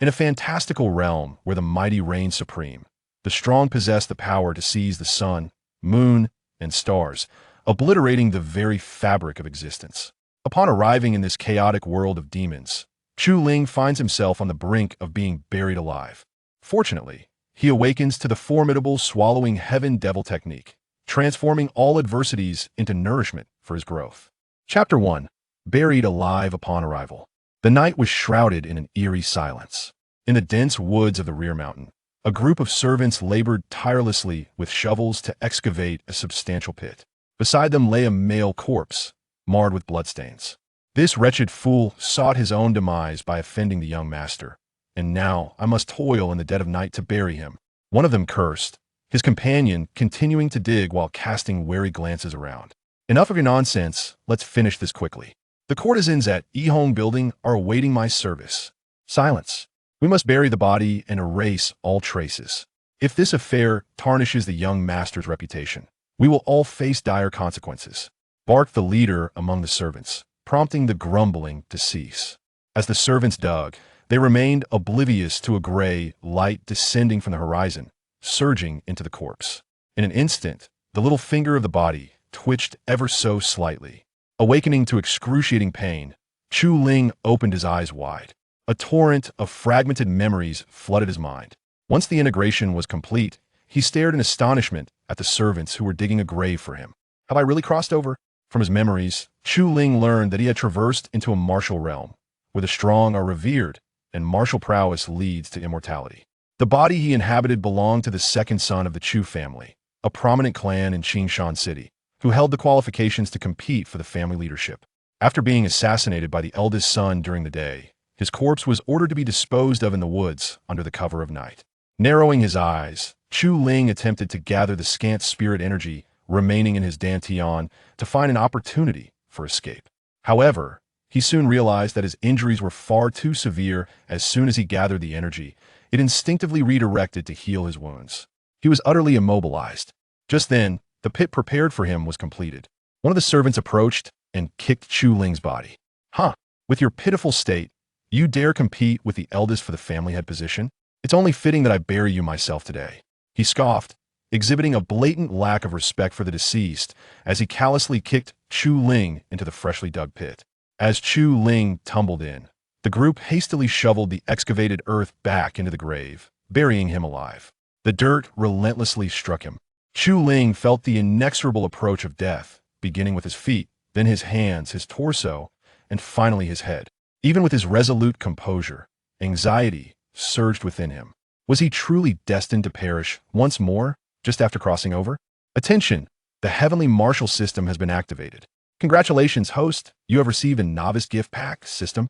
In a fantastical realm where the mighty reign supreme, the strong possess the power to seize the sun, moon, and stars, obliterating the very fabric of existence. Upon arriving in this chaotic world of demons, Chu Ling finds himself on the brink of being buried alive. Fortunately, he awakens to the formidable swallowing heaven devil technique, transforming all adversities into nourishment for his growth. Chapter 1. Buried alive upon arrival. The night was shrouded in an eerie silence. In the dense woods of the rear mountain, a group of servants labored tirelessly with shovels to excavate a substantial pit. Beside them lay a male corpse, marred with bloodstains. This wretched fool sought his own demise by offending the young master, and now I must toil in the dead of night to bury him. One of them cursed, his companion continuing to dig while casting wary glances around. Enough of your nonsense, let's finish this quickly. The courtesans at Yihong building are awaiting my service. Silence. We must bury the body and erase all traces. If this affair tarnishes the young master's reputation, we will all face dire consequences. Barked the leader among the servants, prompting the grumbling to cease. As the servants dug, they remained oblivious to a gray light descending from the horizon, surging into the corpse. In an instant, the little finger of the body twitched ever so slightly. Awakening to excruciating pain, Chu Ling opened his eyes wide. A torrent of fragmented memories flooded his mind. Once the integration was complete, he stared in astonishment at the servants who were digging a grave for him. Have I really crossed over? From his memories, Chu Ling learned that he had traversed into a martial realm, where the strong are revered and martial prowess leads to immortality. The body he inhabited belonged to the second son of the Chu family, a prominent clan in Qingshan City, who held the qualifications to compete for the family leadership. After being assassinated by the eldest son during the day, his corpse was ordered to be disposed of in the woods under the cover of night. Narrowing his eyes, Chu Ling attempted to gather the scant spirit energy remaining in his dantian to find an opportunity for escape. However, he soon realized that his injuries were far too severe. As soon as he gathered the energy, it instinctively redirected to heal his wounds. He was utterly immobilized. Just then, the pit prepared for him was completed. One of the servants approached and kicked Chu Ling's body. Huh, with your pitiful state, you dare compete with the eldest for the family head position? It's only fitting that I bury you myself today. He scoffed, exhibiting a blatant lack of respect for the deceased as he callously kicked Chu Ling into the freshly dug pit. As Chu Ling tumbled in, the group hastily shoveled the excavated earth back into the grave, burying him alive. The dirt relentlessly struck him. Chu Ling felt the inexorable approach of death, beginning with his feet, then his hands, his torso, and finally his head. Even with his resolute composure, anxiety surged within him. Was he truly destined to perish once more, just after crossing over? Attention! The heavenly martial system has been activated. Congratulations, host! You have received a novice gift pack system.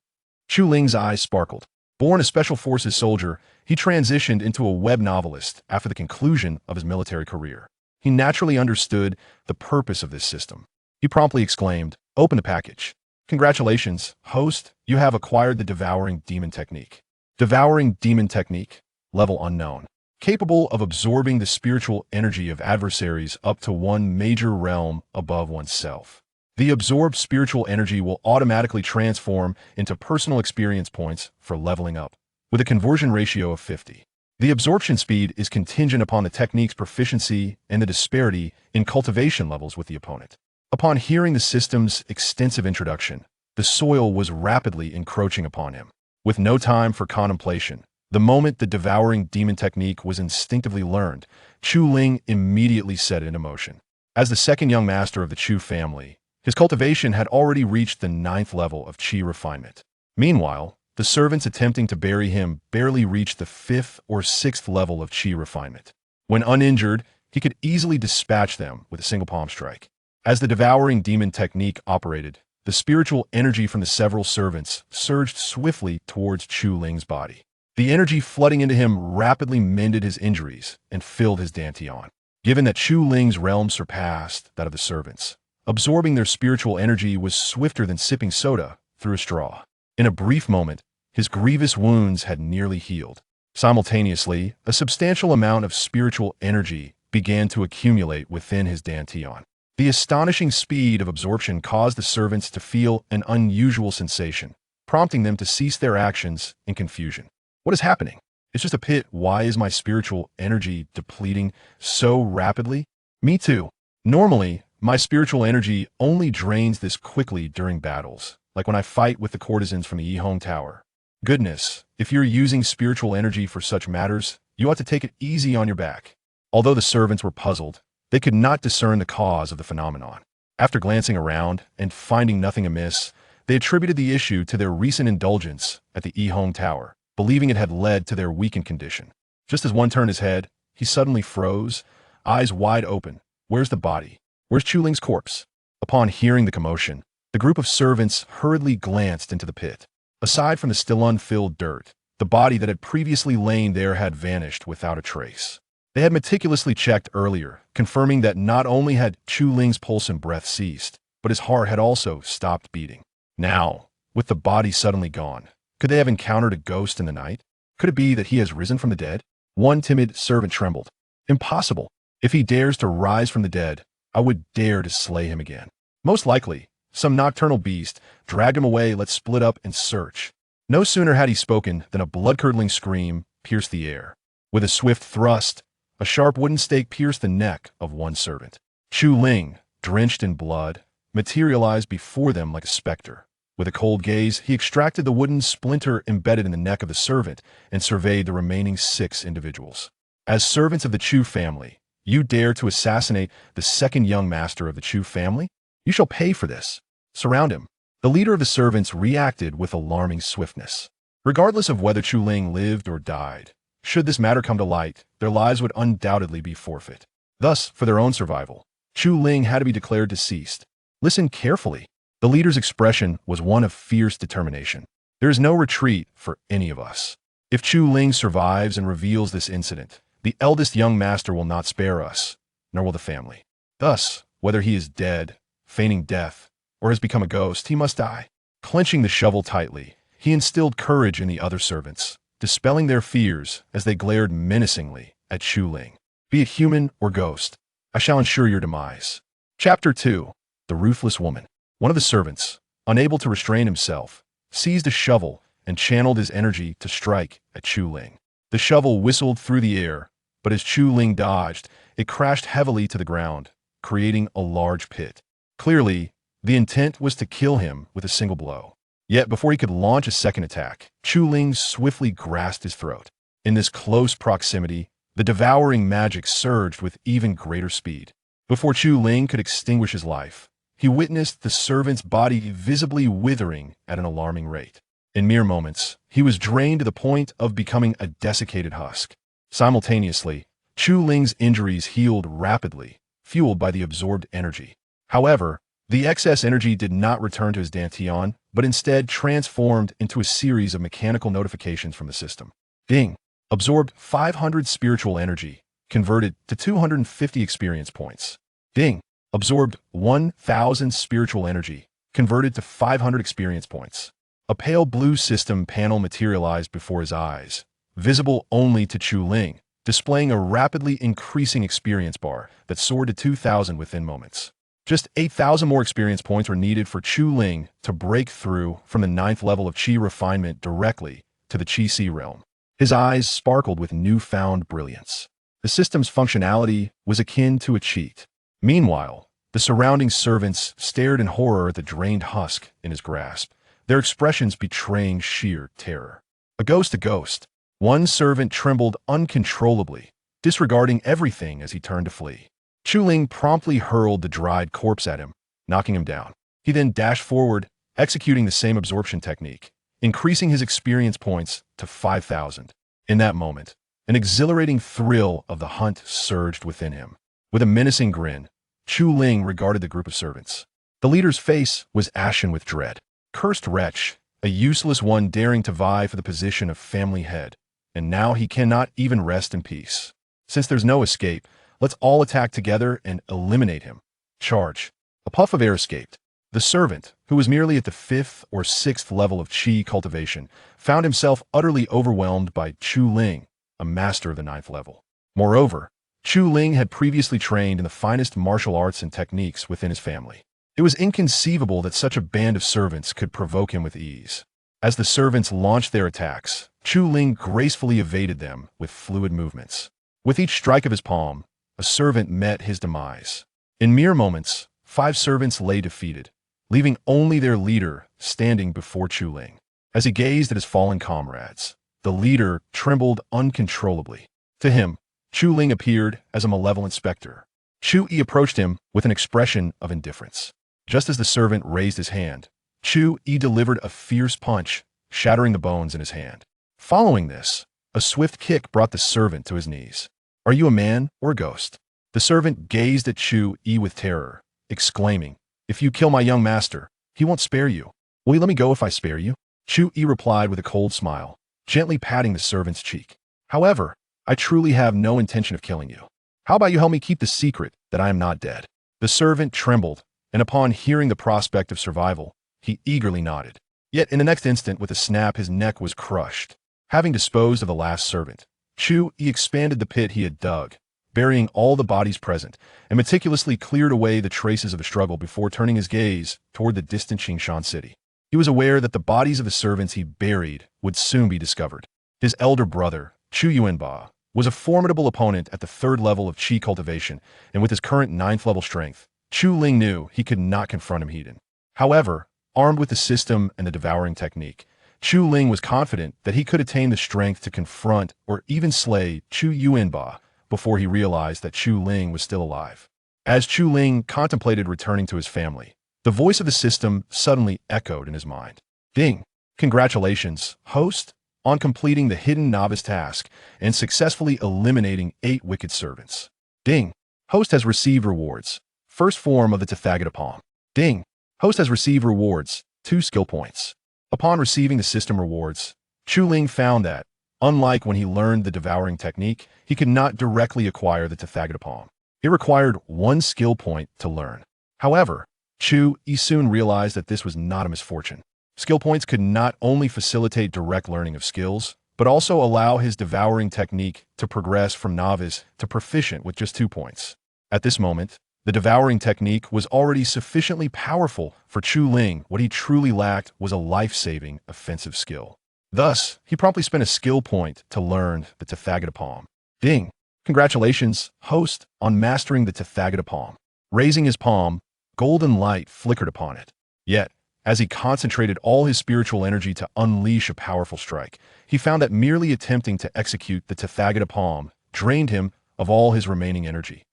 Chu Ling's eyes sparkled. Born a special forces soldier, he transitioned into a web novelist after the conclusion of his military career. He naturally understood the purpose of this system. He promptly exclaimed, "Open the package." Congratulations, host, you have acquired the Devouring Demon Technique. Devouring Demon Technique, level unknown. Capable of absorbing the spiritual energy of adversaries up to one major realm above oneself. The absorbed spiritual energy will automatically transform into personal experience points for leveling up, with a conversion ratio of 50. The absorption speed is contingent upon the technique's proficiency and the disparity in cultivation levels with the opponent. Upon hearing the system's extensive introduction, the soil was rapidly encroaching upon him. With no time for contemplation, the moment the Devouring Demon Technique was instinctively learned, Chu Ling immediately set it into motion. As the second young master of the Chu family, his cultivation had already reached the 9th level of Qi refinement. Meanwhile, the servants attempting to bury him barely reached the 5th or 6th level of Qi refinement. When uninjured, he could easily dispatch them with a single palm strike. As the Devouring Demon Technique operated, the spiritual energy from the several servants surged swiftly towards Chu Ling's body. The energy flooding into him rapidly mended his injuries and filled his dantian. Given that Chu Ling's realm surpassed that of the servants, absorbing their spiritual energy was swifter than sipping soda through a straw. In a brief moment, his grievous wounds had nearly healed. Simultaneously, a substantial amount of spiritual energy began to accumulate within his dantian. The astonishing speed of absorption caused the servants to feel an unusual sensation, prompting them to cease their actions in confusion. What is happening? It's just a pit. Why is my spiritual energy depleting so rapidly? Me too. Normally, my spiritual energy only drains this quickly during battles, like when I fight with the courtesans from the Yihong Tower. Goodness, if you're using spiritual energy for such matters, you ought to take it easy on your back. Although the servants were puzzled, they could not discern the cause of the phenomenon. After glancing around and finding nothing amiss, they attributed the issue to their recent indulgence at the Yihong Tower, believing it had led to their weakened condition. Just as one turned his head, he suddenly froze, eyes wide open. Where's the body? Where's Chu Ling's corpse? Upon hearing the commotion, the group of servants hurriedly glanced into the pit. Aside from the still unfilled dirt, the body that had previously lain there had vanished without a trace. They had meticulously checked earlier, confirming that not only had Chu Ling's pulse and breath ceased, but his heart had also stopped beating. Now, with the body suddenly gone, could they have encountered a ghost in the night? Could it be that he has risen from the dead? One timid servant trembled. Impossible. If he dares to rise from the dead, I would dare to slay him again. Most likely, some nocturnal beast dragged him away. Let's split up and search. No sooner had he spoken than a blood-curdling scream pierced the air. With a swift thrust, a sharp wooden stake pierced the neck of one servant. Chu Ling, drenched in blood, materialized before them like a specter. With a cold gaze, he extracted the wooden splinter embedded in the neck of the servant and surveyed the remaining 6 individuals. As servants of the Chu family, you dare to assassinate the second young master of the Chu family? You shall pay for this. Surround him. The leader of the servants reacted with alarming swiftness. Regardless of whether Chu Ling lived or died, should this matter come to light, their lives would undoubtedly be forfeit. Thus, for their own survival, Chu Ling had to be declared deceased. Listen carefully. The leader's expression was one of fierce determination. There is no retreat for any of us. If Chu Ling survives and reveals this incident, the eldest young master will not spare us, nor will the family. Thus, whether he is dead, feigning death, or has become a ghost, he must die. Clenching the shovel tightly, he instilled courage in the other servants, dispelling their fears as they glared menacingly at Chu Ling. Be it human or ghost, I shall ensure your demise. Chapter 2. The Ruthless Woman. One of the servants, unable to restrain himself, seized a shovel and channeled his energy to strike at Chu Ling. The shovel whistled through the air, but as Chu Ling dodged, it crashed heavily to the ground, creating a large pit. Clearly, the intent was to kill him with a single blow. Yet before he could launch a second attack, Chu Ling swiftly grasped his throat. In this close proximity, the devouring magic surged with even greater speed. Before Chu Ling could extinguish his life, he witnessed the servant's body visibly withering at an alarming rate. In mere moments, he was drained to the point of becoming a desiccated husk. Simultaneously, Chu Ling's injuries healed rapidly, fueled by the absorbed energy. However, the excess energy did not return to his dantian, but instead transformed into a series of mechanical notifications from the system. Ding! Absorbed 500 spiritual energy, converted to 250 experience points. Ding! Absorbed 1,000 spiritual energy, converted to 500 experience points. A pale blue system panel materialized before his eyes, visible only to Chu Ling, displaying a rapidly increasing experience bar that soared to 2,000 within moments. Just 8,000 more experience points were needed for Chu Ling to break through from the 9th level of Qi refinement directly to the Qi C realm. His eyes sparkled with newfound brilliance. The system's functionality was akin to a cheat. Meanwhile, the surrounding servants stared in horror at the drained husk in his grasp, their expressions betraying sheer terror. A ghost. One servant trembled uncontrollably, disregarding everything as he turned to flee. Chu Ling promptly hurled the dried corpse at him, knocking him down. He then dashed forward, executing the same absorption technique, increasing his experience points to 5,000. In that moment, an exhilarating thrill of the hunt surged within him. With a menacing grin, Chu Ling regarded the group of servants. The leader's face was ashen with dread. Cursed wretch, a useless one daring to vie for the position of family head, and now he cannot even rest in peace. Since there's no escape, let's all attack together and eliminate him. Charge. A puff of air escaped. The servant, who was merely at the 5th or 6th level of Qi cultivation, found himself utterly overwhelmed by Chu Ling, a master of the 9th level. Moreover, Chu Ling had previously trained in the finest martial arts and techniques within his family. It was inconceivable that such a band of servants could provoke him with ease. As the servants launched their attacks, Chu Ling gracefully evaded them with fluid movements. With each strike of his palm, a servant met his demise. In mere moments, 5 servants lay defeated, leaving only their leader standing before Chu Ling. As he gazed at his fallen comrades, the leader trembled uncontrollably. To him, Chu Ling appeared as a malevolent specter. Chu Yi approached him with an expression of indifference. Just as the servant raised his hand, Chu Yi delivered a fierce punch, shattering the bones in his hand. Following this, a swift kick brought the servant to his knees. "Are you a man or a ghost?" The servant gazed at Chu Yi with terror, exclaiming, "If you kill my young master, he won't spare you. Will you let me go if I spare you?" Chu Yi replied with a cold smile, gently patting the servant's cheek. "However, I truly have no intention of killing you. How about you help me keep the secret that I am not dead?" The servant trembled, and upon hearing the prospect of survival, he eagerly nodded. Yet in the next instant, with a snap, his neck was crushed. Having disposed of the last servant, Chu Yi expanded the pit he had dug, burying all the bodies present, and meticulously cleared away the traces of the struggle before turning his gaze toward the distant Qingshan city. He was aware that the bodies of the servants he buried would soon be discovered. His elder brother, Chu Yuanba, was a formidable opponent at the 3rd level of Qi cultivation, and with his current 9th level strength, Chu Ling knew he could not confront him heathen. However, armed with the system and the devouring technique, Chu Ling was confident that he could attain the strength to confront or even slay Chu Yuanba before he realized that Chu Ling was still alive. As Chu Ling contemplated returning to his family, the voice of the system suddenly echoed in his mind. "Ding! Congratulations, host, on completing the hidden novice task and successfully eliminating 8 wicked servants. Ding! Host has received rewards. First form of the Tathagata palm. Ding! Host has received rewards, 2 skill points." Upon receiving the system rewards, Chu Ling found that, unlike when he learned the devouring technique, he could not directly acquire the Tathagata palm. It required 1 skill point to learn. However, Chu Yi soon realized that this was not a misfortune. Skill points could not only facilitate direct learning of skills, but also allow his devouring technique to progress from novice to proficient with just 2 points. At this moment, the devouring technique was already sufficiently powerful for Chu Ling. What he truly lacked was a life-saving offensive skill. Thus, he promptly spent a skill point to learn the Tathagata palm. Ding! Congratulations, host, on mastering the Tathagata palm. Raising his palm, golden light flickered upon it. Yet, as he concentrated all his spiritual energy to unleash a powerful strike, he found that merely attempting to execute the Tathagata palm drained him of all his remaining energy.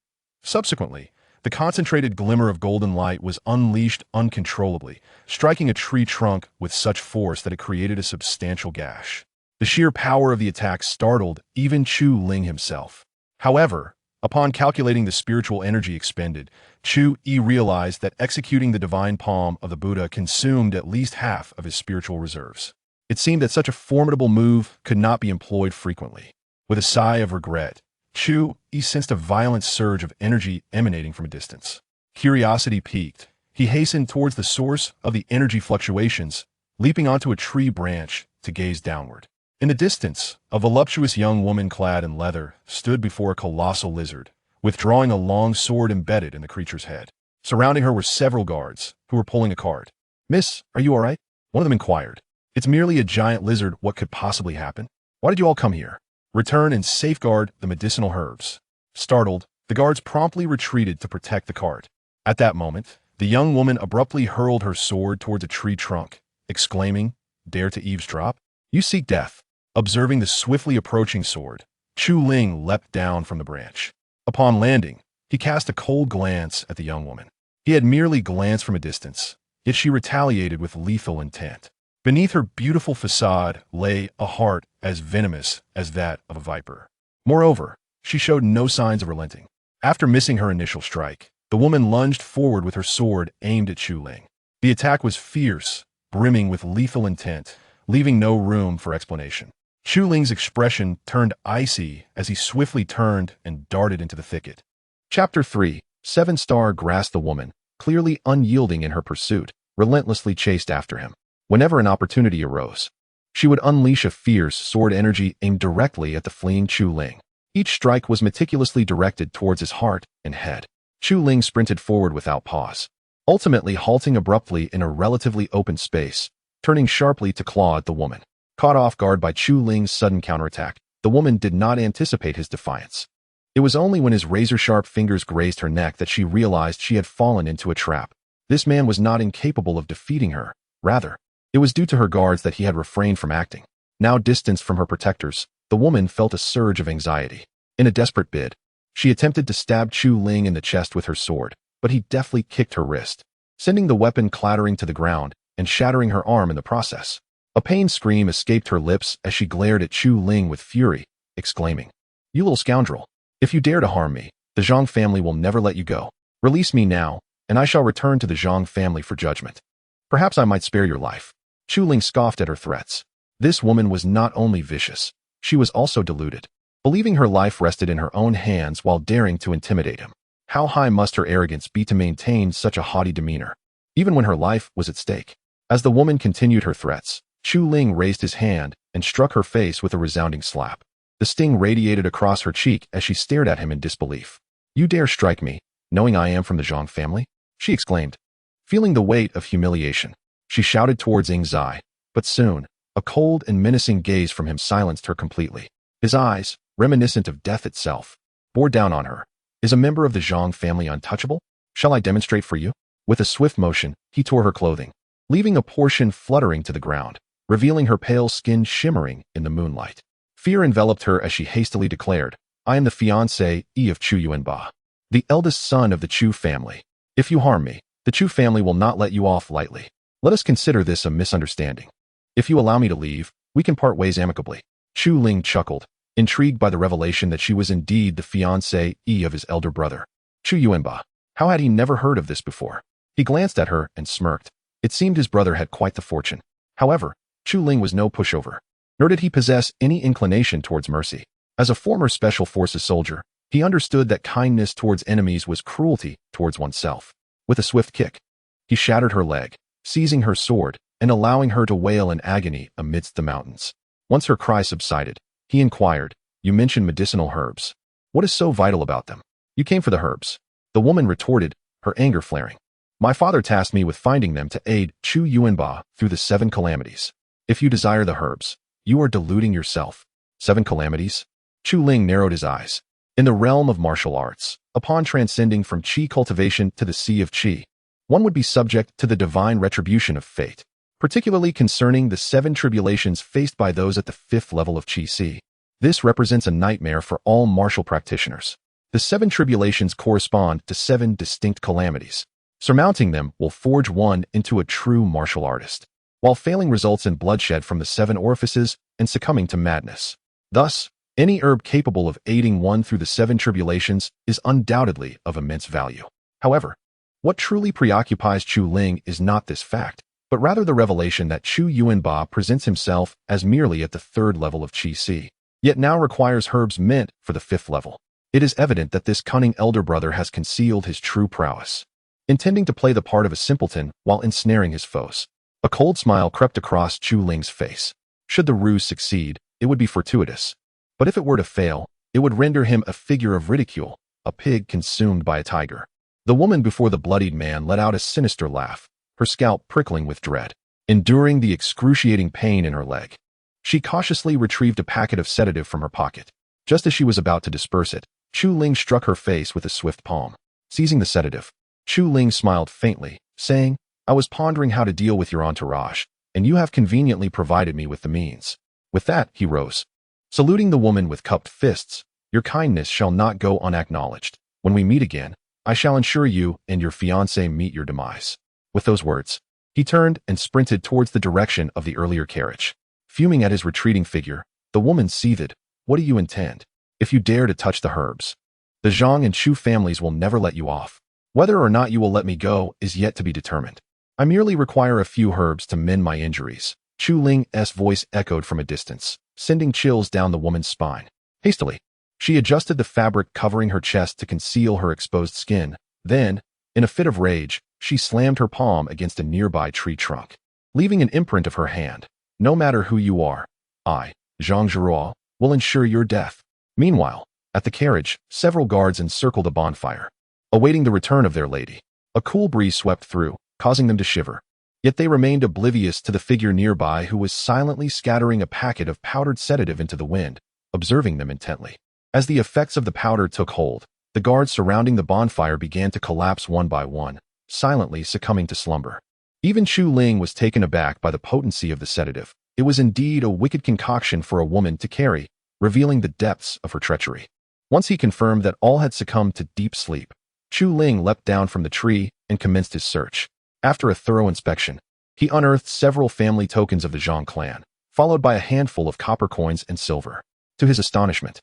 Subsequently, the concentrated glimmer of golden light was unleashed uncontrollably, striking a tree trunk with such force that it created a substantial gash. The sheer power of the attack startled even Chu Ling himself. However, upon calculating the spiritual energy expended, Chu Yi realized that executing the divine palm of the Buddha consumed at least half of his spiritual reserves. It seemed that such a formidable move could not be employed frequently. With a sigh of regret, Chu Yi sensed a violent surge of energy emanating from a distance. Curiosity piqued. He hastened towards the source of the energy fluctuations, leaping onto a tree branch to gaze downward. In the distance, a voluptuous young woman clad in leather stood before a colossal lizard, withdrawing a long sword embedded in the creature's head. Surrounding her were several guards, who were pulling a cart. "Miss, are you all right?" one of them inquired. "It's merely a giant lizard. What could possibly happen? Why did you all come here?" "Return and safeguard the medicinal herbs." Startled, the guards promptly retreated to protect the cart. At that moment, the young woman abruptly hurled her sword towards a tree trunk, exclaiming, "Dare to eavesdrop? You seek death." Observing the swiftly approaching sword, Chu Ling leapt down from the branch. Upon landing, he cast a cold glance at the young woman. He had merely glanced from a distance, yet she retaliated with lethal intent. Beneath her beautiful facade lay a heart as venomous as that of a viper. Moreover, she showed no signs of relenting. After missing her initial strike, the woman lunged forward with her sword aimed at Chu Ling. The attack was fierce, brimming with lethal intent, leaving no room for explanation. Chu Ling's expression turned icy as he swiftly turned and darted into the thicket. Chapter 3. 7-Star grasped the woman, clearly unyielding in her pursuit, relentlessly chased after him. Whenever an opportunity arose, she would unleash a fierce sword energy aimed directly at the fleeing Chu Ling. Each strike was meticulously directed towards his heart and head. Chu Ling sprinted forward without pause, ultimately halting abruptly in a relatively open space, turning sharply to claw at the woman. Caught off guard by Chu Ling's sudden counterattack, the woman did not anticipate his defiance. It was only when his razor-sharp fingers grazed her neck that she realized she had fallen into a trap. This man was not incapable of defeating her. Rather, it was due to her guards that he had refrained from acting. Now distanced from her protectors, the woman felt a surge of anxiety. In a desperate bid, she attempted to stab Chu Ling in the chest with her sword, but he deftly kicked her wrist, sending the weapon clattering to the ground and shattering her arm in the process. A pained scream escaped her lips as she glared at Chu Ling with fury, exclaiming, "You little scoundrel! If you dare to harm me, the Zhang family will never let you go. Release me now, and I shall return to the Zhang family for judgment. Perhaps I might spare your life." Chu Ling scoffed at her threats. This woman was not only vicious, she was also deluded, believing her life rested in her own hands while daring to intimidate him. How high must her arrogance be to maintain such a haughty demeanor, even when her life was at stake? As the woman continued her threats, Chu Ling raised his hand and struck her face with a resounding slap. The sting radiated across her cheek as she stared at him in disbelief. "You dare strike me, knowing I am from the Zhang family?" she exclaimed. Feeling the weight of humiliation, she shouted towards Ying Zai, but soon, a cold and menacing gaze from him silenced her completely. His eyes, reminiscent of death itself, bore down on her. "Is a member of the Zhang family untouchable? Shall I demonstrate for you?" With a swift motion, he tore her clothing, leaving a portion fluttering to the ground, revealing her pale skin shimmering in the moonlight. Fear enveloped her as she hastily declared, "I am the fiancé of Chu Yuanba, the eldest son of the Chu family. If you harm me, the Chu family will not let you off lightly. Let us consider this a misunderstanding. If you allow me to leave, we can part ways amicably." Chu Ling chuckled, intrigued by the revelation that she was indeed the fiancée of his elder brother, Chu Yuanba. How had he never heard of this before? He glanced at her and smirked. It seemed his brother had quite the fortune. However, Chu Ling was no pushover, nor did he possess any inclination towards mercy. As a former Special Forces soldier, he understood that kindness towards enemies was cruelty towards oneself. With a swift kick, he shattered her leg, seizing her sword and allowing her to wail in agony amidst the mountains. Once her cry subsided, he inquired, "You mentioned medicinal herbs. What is so vital about them?" "You came for the herbs," the woman retorted, her anger flaring. "My father tasked me with finding them to aid Chu Yuanba through the 7 calamities. If you desire the herbs, you are deluding yourself." 7 calamities? Chu Ling narrowed his eyes. In the realm of martial arts, upon transcending from Qi cultivation to the Sea of Qi, one would be subject to the divine retribution of fate, particularly concerning the 7 tribulations faced by those at the 5th level of Qi Si. This represents a nightmare for all martial practitioners. The 7 tribulations correspond to 7 distinct calamities. Surmounting them will forge one into a true martial artist, while failing results in bloodshed from the 7 orifices and succumbing to madness. Thus, any herb capable of aiding one through the 7 tribulations is undoubtedly of immense value. However, what truly preoccupies Chu Ling is not this fact, but rather the revelation that Chu Yuanba presents himself as merely at the 3rd level of Qi Si, yet now requires herbs meant for the 5th level. It is evident that this cunning elder brother has concealed his true prowess, intending to play the part of a simpleton while ensnaring his foes. A cold smile crept across Chu Ling's face. Should the ruse succeed, it would be fortuitous. But if it were to fail, it would render him a figure of ridicule, a pig consumed by a tiger. The woman before the bloodied man let out a sinister laugh, her scalp prickling with dread. Enduring the excruciating pain in her leg, she cautiously retrieved a packet of sedative from her pocket. Just as she was about to disperse it, Chu Ling struck her face with a swift palm. Seizing the sedative, Chu Ling smiled faintly, saying, "I was pondering how to deal with your entourage, and you have conveniently provided me with the means." With that, he rose, saluting the woman with cupped fists. "Your kindness shall not go unacknowledged. When we meet again, I shall ensure you and your fiancé meet your demise." With those words, he turned and sprinted towards the direction of the earlier carriage. Fuming at his retreating figure, the woman seethed. "What do you intend? If you dare to touch the herbs, the Zhang and Chu families will never let you off. Whether or not you will let me go is yet to be determined. I merely require a few herbs to mend my injuries." Chu Ling's voice echoed from a distance, sending chills down the woman's spine. Hastily, she adjusted the fabric covering her chest to conceal her exposed skin. Then, in a fit of rage, she slammed her palm against a nearby tree trunk, leaving an imprint of her hand. "No matter who you are, I, Zhang Zhuo, will ensure your death." Meanwhile, at the carriage, several guards encircled a bonfire, awaiting the return of their lady. A cool breeze swept through, causing them to shiver. Yet they remained oblivious to the figure nearby who was silently scattering a packet of powdered sedative into the wind, observing them intently. As the effects of the powder took hold, the guards surrounding the bonfire began to collapse one by one, silently succumbing to slumber. Even Chu Ling was taken aback by the potency of the sedative. It was indeed a wicked concoction for a woman to carry, revealing the depths of her treachery. Once he confirmed that all had succumbed to deep sleep, Chu Ling leapt down from the tree and commenced his search. After a thorough inspection, he unearthed several family tokens of the Zhang clan, followed by a handful of copper coins and silver. To his astonishment,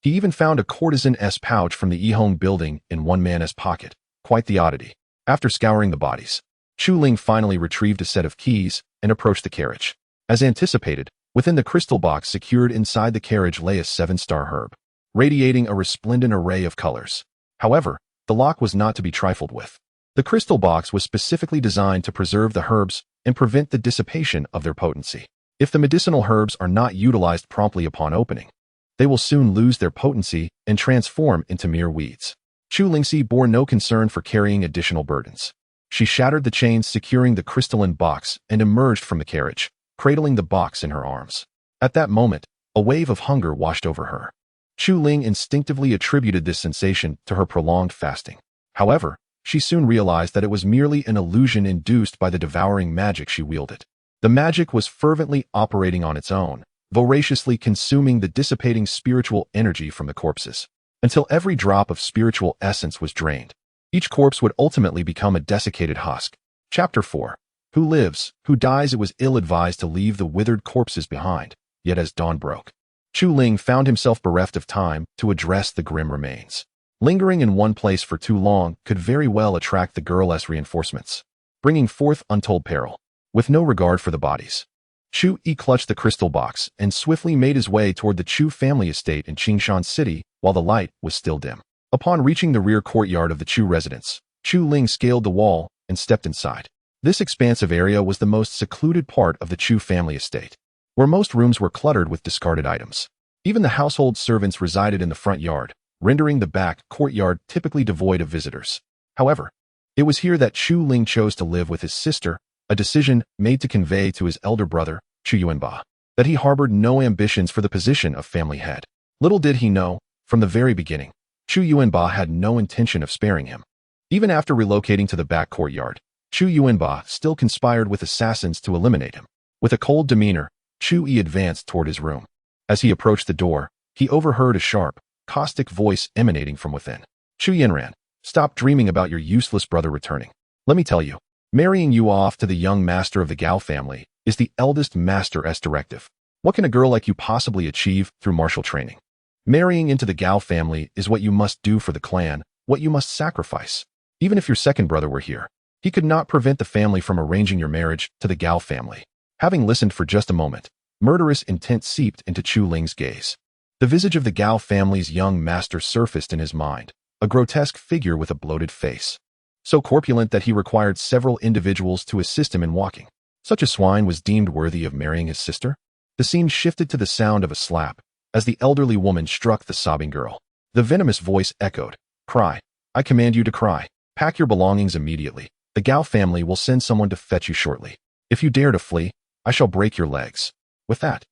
he even found a courtesan-s pouch from the Yihong building in one man's pocket, quite the oddity. After scouring the bodies, Chu Ling finally retrieved a set of keys and approached the carriage. As anticipated, within the crystal box secured inside the carriage lay a 7-star herb, radiating a resplendent array of colors. However, the lock was not to be trifled with. The crystal box was specifically designed to preserve the herbs and prevent the dissipation of their potency. If the medicinal herbs are not utilized promptly upon opening, they will soon lose their potency and transform into mere weeds. Chu Lingxi bore no concern for carrying additional burdens. She shattered the chains securing the crystalline box and emerged from the carriage, cradling the box in her arms. At that moment, a wave of hunger washed over her. Chu Ling instinctively attributed this sensation to her prolonged fasting. However, she soon realized that it was merely an illusion induced by the devouring magic she wielded. The magic was fervently operating on its own, voraciously consuming the dissipating spiritual energy from the corpses, until every drop of spiritual essence was drained. Each corpse would ultimately become a desiccated husk. Chapter 4. Who lives, who dies? It was ill-advised to leave the withered corpses behind, yet as dawn broke, Chu Ling found himself bereft of time to address the grim remains. Lingering in one place for too long could very well attract the girl's reinforcements, bringing forth untold peril. With no regard for the bodies, Chu Yi clutched the crystal box and swiftly made his way toward the Chu family estate in Qingshan City while the light was still dim. Upon reaching the rear courtyard of the Chu residence, Chu Ling scaled the wall and stepped inside. This expansive area was the most secluded part of the Chu family estate, where most rooms were cluttered with discarded items. Even the household servants resided in the front yard, rendering the back courtyard typically devoid of visitors. However, it was here that Chu Ling chose to live with his sister, a decision made to convey to his elder brother, Chu Yuanba, that he harbored no ambitions for the position of family head. Little did he know, from the very beginning, Chu Yuanba had no intention of sparing him. Even after relocating to the back courtyard, Chu Yuanba still conspired with assassins to eliminate him. With a cold demeanor, Chu Yi advanced toward his room. As he approached the door, he overheard a sharp, caustic voice emanating from within. Chu Yanran, stop dreaming about your useless brother returning. Let me tell you, marrying you off to the young master of the Gao family is the eldest master's directive. What can a girl like you possibly achieve through martial training? Marrying into the Gao family is what you must do for the clan, what you must sacrifice. Even if your second brother were here, he could not prevent the family from arranging your marriage to the Gao family. Having listened for just a moment, murderous intent seeped into Chu Ling's gaze. The visage of the Gao family's young master surfaced in his mind, a grotesque figure with a bloated face, so corpulent that he required several individuals to assist him in walking. Such a swine was deemed worthy of marrying his sister? The scene shifted to the sound of a slap, as the elderly woman struck the sobbing girl. The venomous voice echoed, "Cry. I command you to cry. Pack your belongings immediately. The Gao family will send someone to fetch you shortly. If you dare to flee, I shall break your legs." With that,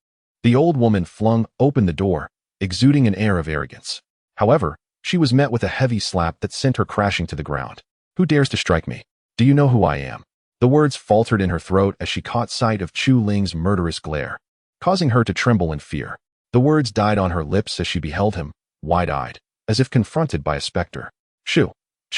the old woman flung open the door, exuding an air of arrogance. However, she was met with a heavy slap that sent her crashing to the ground. "Who dares to strike me? Do you know who I am?" The words faltered in her throat as she caught sight of Chu Ling's murderous glare, causing her to tremble in fear. The words died on her lips as she beheld him, wide-eyed, as if confronted by a specter. Chu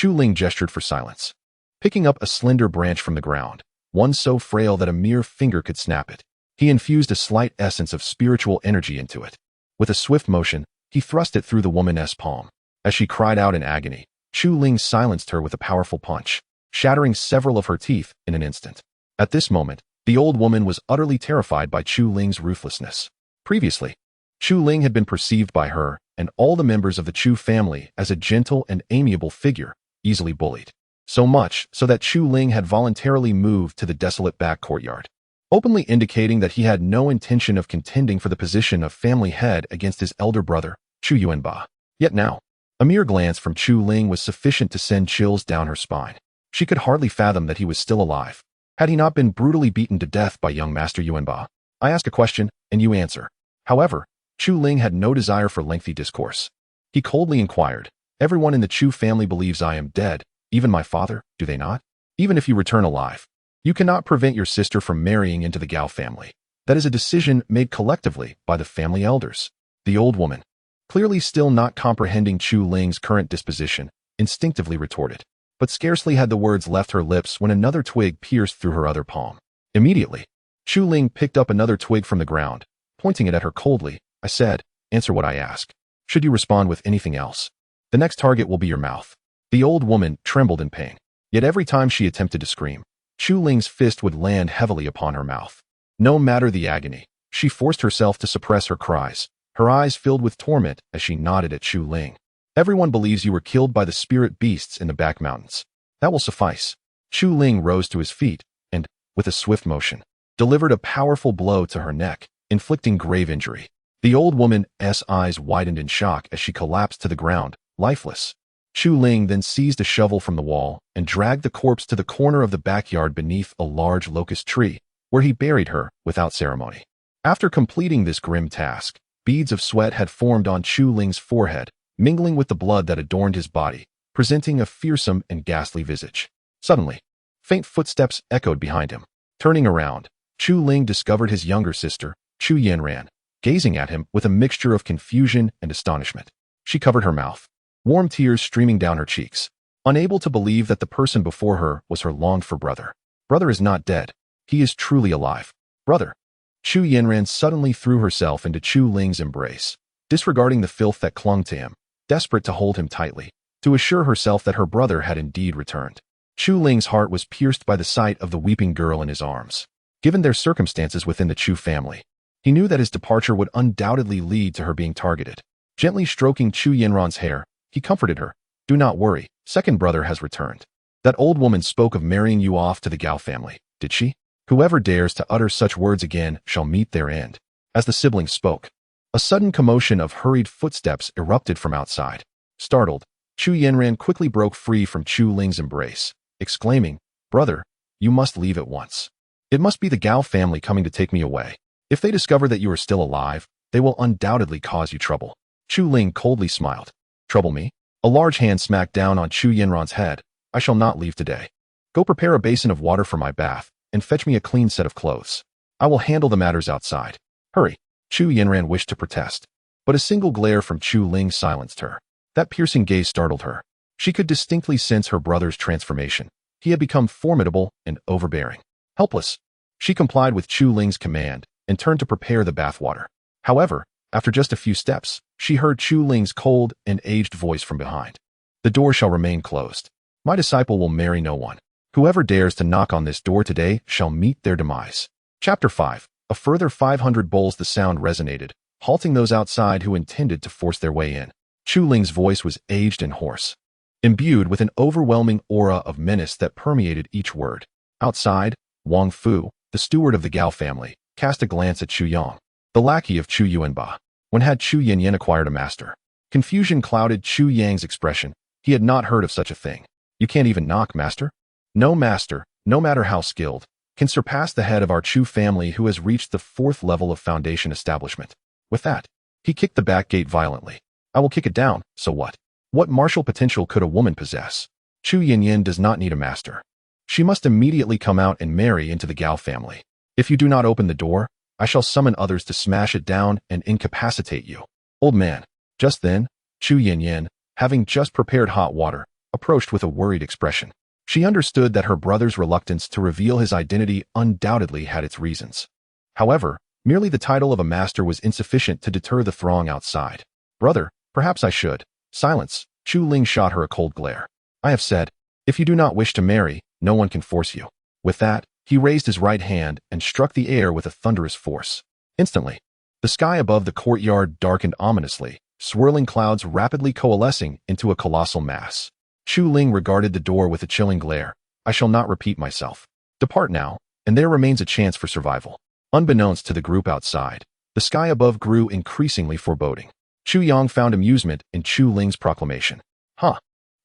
Ling gestured for silence. Picking up a slender branch from the ground, one so frail that a mere finger could snap it, he infused a slight essence of spiritual energy into it. With a swift motion, he thrust it through the woman's palm. As she cried out in agony, Chu Ling silenced her with a powerful punch, shattering several of her teeth in an instant. At this moment, the old woman was utterly terrified by Chu Ling's ruthlessness. Previously, Chu Ling had been perceived by her and all the members of the Chu family as a gentle and amiable figure, easily bullied. So much so that Chu Ling had voluntarily moved to the desolate back courtyard, openly indicating that he had no intention of contending for the position of family head against his elder brother, Chu Yuanba. Yet now, a mere glance from Chu Ling was sufficient to send chills down her spine. She could hardly fathom that he was still alive. Had he not been brutally beaten to death by young Master Yuanba? I ask a question, and you answer. However, Chu Ling had no desire for lengthy discourse. He coldly inquired, everyone in the Chu family believes I am dead, even my father, do they not? Even if you return alive, you cannot prevent your sister from marrying into the Gao family. That is a decision made collectively by the family elders. The old woman, clearly still not comprehending Chu Ling's current disposition, instinctively retorted. But scarcely had the words left her lips when another twig pierced through her other palm. Immediately, Chu Ling picked up another twig from the ground, pointing it at her coldly. I said, answer what I ask. Should you respond with anything else, the next target will be your mouth. The old woman trembled in pain. Yet every time she attempted to scream, Chu Ling's fist would land heavily upon her mouth. No matter the agony, she forced herself to suppress her cries, her eyes filled with torment as she nodded at Chu Ling. Everyone believes you were killed by the spirit beasts in the back mountains. That will suffice. Chu Ling rose to his feet and, with a swift motion, delivered a powerful blow to her neck, inflicting grave injury. The old woman's eyes widened in shock as she collapsed to the ground, lifeless. Chu Ling then seized a shovel from the wall and dragged the corpse to the corner of the backyard beneath a large locust tree, where he buried her without ceremony. After completing this grim task, beads of sweat had formed on Chu Ling's forehead, mingling with the blood that adorned his body, presenting a fearsome and ghastly visage. Suddenly, faint footsteps echoed behind him. Turning around, Chu Ling discovered his younger sister, Chu Yanran, gazing at him with a mixture of confusion and astonishment. She covered her mouth, warm tears streaming down her cheeks, unable to believe that the person before her was her longed-for brother. Brother is not dead. He is truly alive. Brother. Chu Yanran suddenly threw herself into Chu Ling's embrace, disregarding the filth that clung to him, desperate to hold him tightly, to assure herself that her brother had indeed returned. Chu Ling's heart was pierced by the sight of the weeping girl in his arms. Given their circumstances within the Chu family, he knew that his departure would undoubtedly lead to her being targeted. Gently stroking Chu Yanran's hair, he comforted her. Do not worry, second brother has returned. That old woman spoke of marrying you off to the Gao family, did she? Whoever dares to utter such words again shall meet their end. As the siblings spoke, a sudden commotion of hurried footsteps erupted from outside. Startled, Chu Yanran quickly broke free from Chu Ling's embrace, exclaiming, Brother, you must leave at once. It must be the Gao family coming to take me away. If they discover that you are still alive, they will undoubtedly cause you trouble. Chu Ling coldly smiled. Trouble me? A large hand smacked down on Chu Yanran's head. I shall not leave today. Go prepare a basin of water for my bath, and fetch me a clean set of clothes. I will handle the matters outside. Hurry. Chu Yanran wished to protest, but a single glare from Chu Ling silenced her. That piercing gaze startled her. She could distinctly sense her brother's transformation. He had become formidable and overbearing. Helpless, she complied with Chu Ling's command and turned to prepare the bath water. However, after just a few steps, she heard Chu Ling's cold and aged voice from behind. The door shall remain closed. My disciple will marry no one. Whoever dares to knock on this door today shall meet their demise. Chapter 5. A further 500 bowls. The sound resonated, halting those outside who intended to force their way in. Chu Ling's voice was aged and hoarse, imbued with an overwhelming aura of menace that permeated each word. Outside, Wang Fu, the steward of the Gao family, cast a glance at Chu Yang, the lackey of Chu Yuanba. When had Chu Yanyan acquired a master? Confusion clouded Chu Yang's expression. He had not heard of such a thing. You can't even knock, master? No master, no matter how skilled, can surpass the head of our Chu family who has reached the 4th level of foundation establishment. With that, he kicked the back gate violently. I will kick it down, so what? What martial potential could a woman possess? Chu Yanyan does not need a master. She must immediately come out and marry into the Gao family. If you do not open the door, I shall summon others to smash it down and incapacitate you. Old man. Just then, Chu Yanyan, having just prepared hot water, approached with a worried expression. She understood that her brother's reluctance to reveal his identity undoubtedly had its reasons. However, merely the title of a master was insufficient to deter the throng outside. Brother, perhaps I should. Silence. Chu Ling shot her a cold glare. I have said, if you do not wish to marry, no one can force you. With that, he raised his right hand and struck the air with a thunderous force. Instantly, the sky above the courtyard darkened ominously, swirling clouds rapidly coalescing into a colossal mass. Chu Ling regarded the door with a chilling glare. I shall not repeat myself. Depart now, and there remains a chance for survival. Unbeknownst to the group outside, the sky above grew increasingly foreboding. Chu Yang found amusement in Chu Ling's proclamation.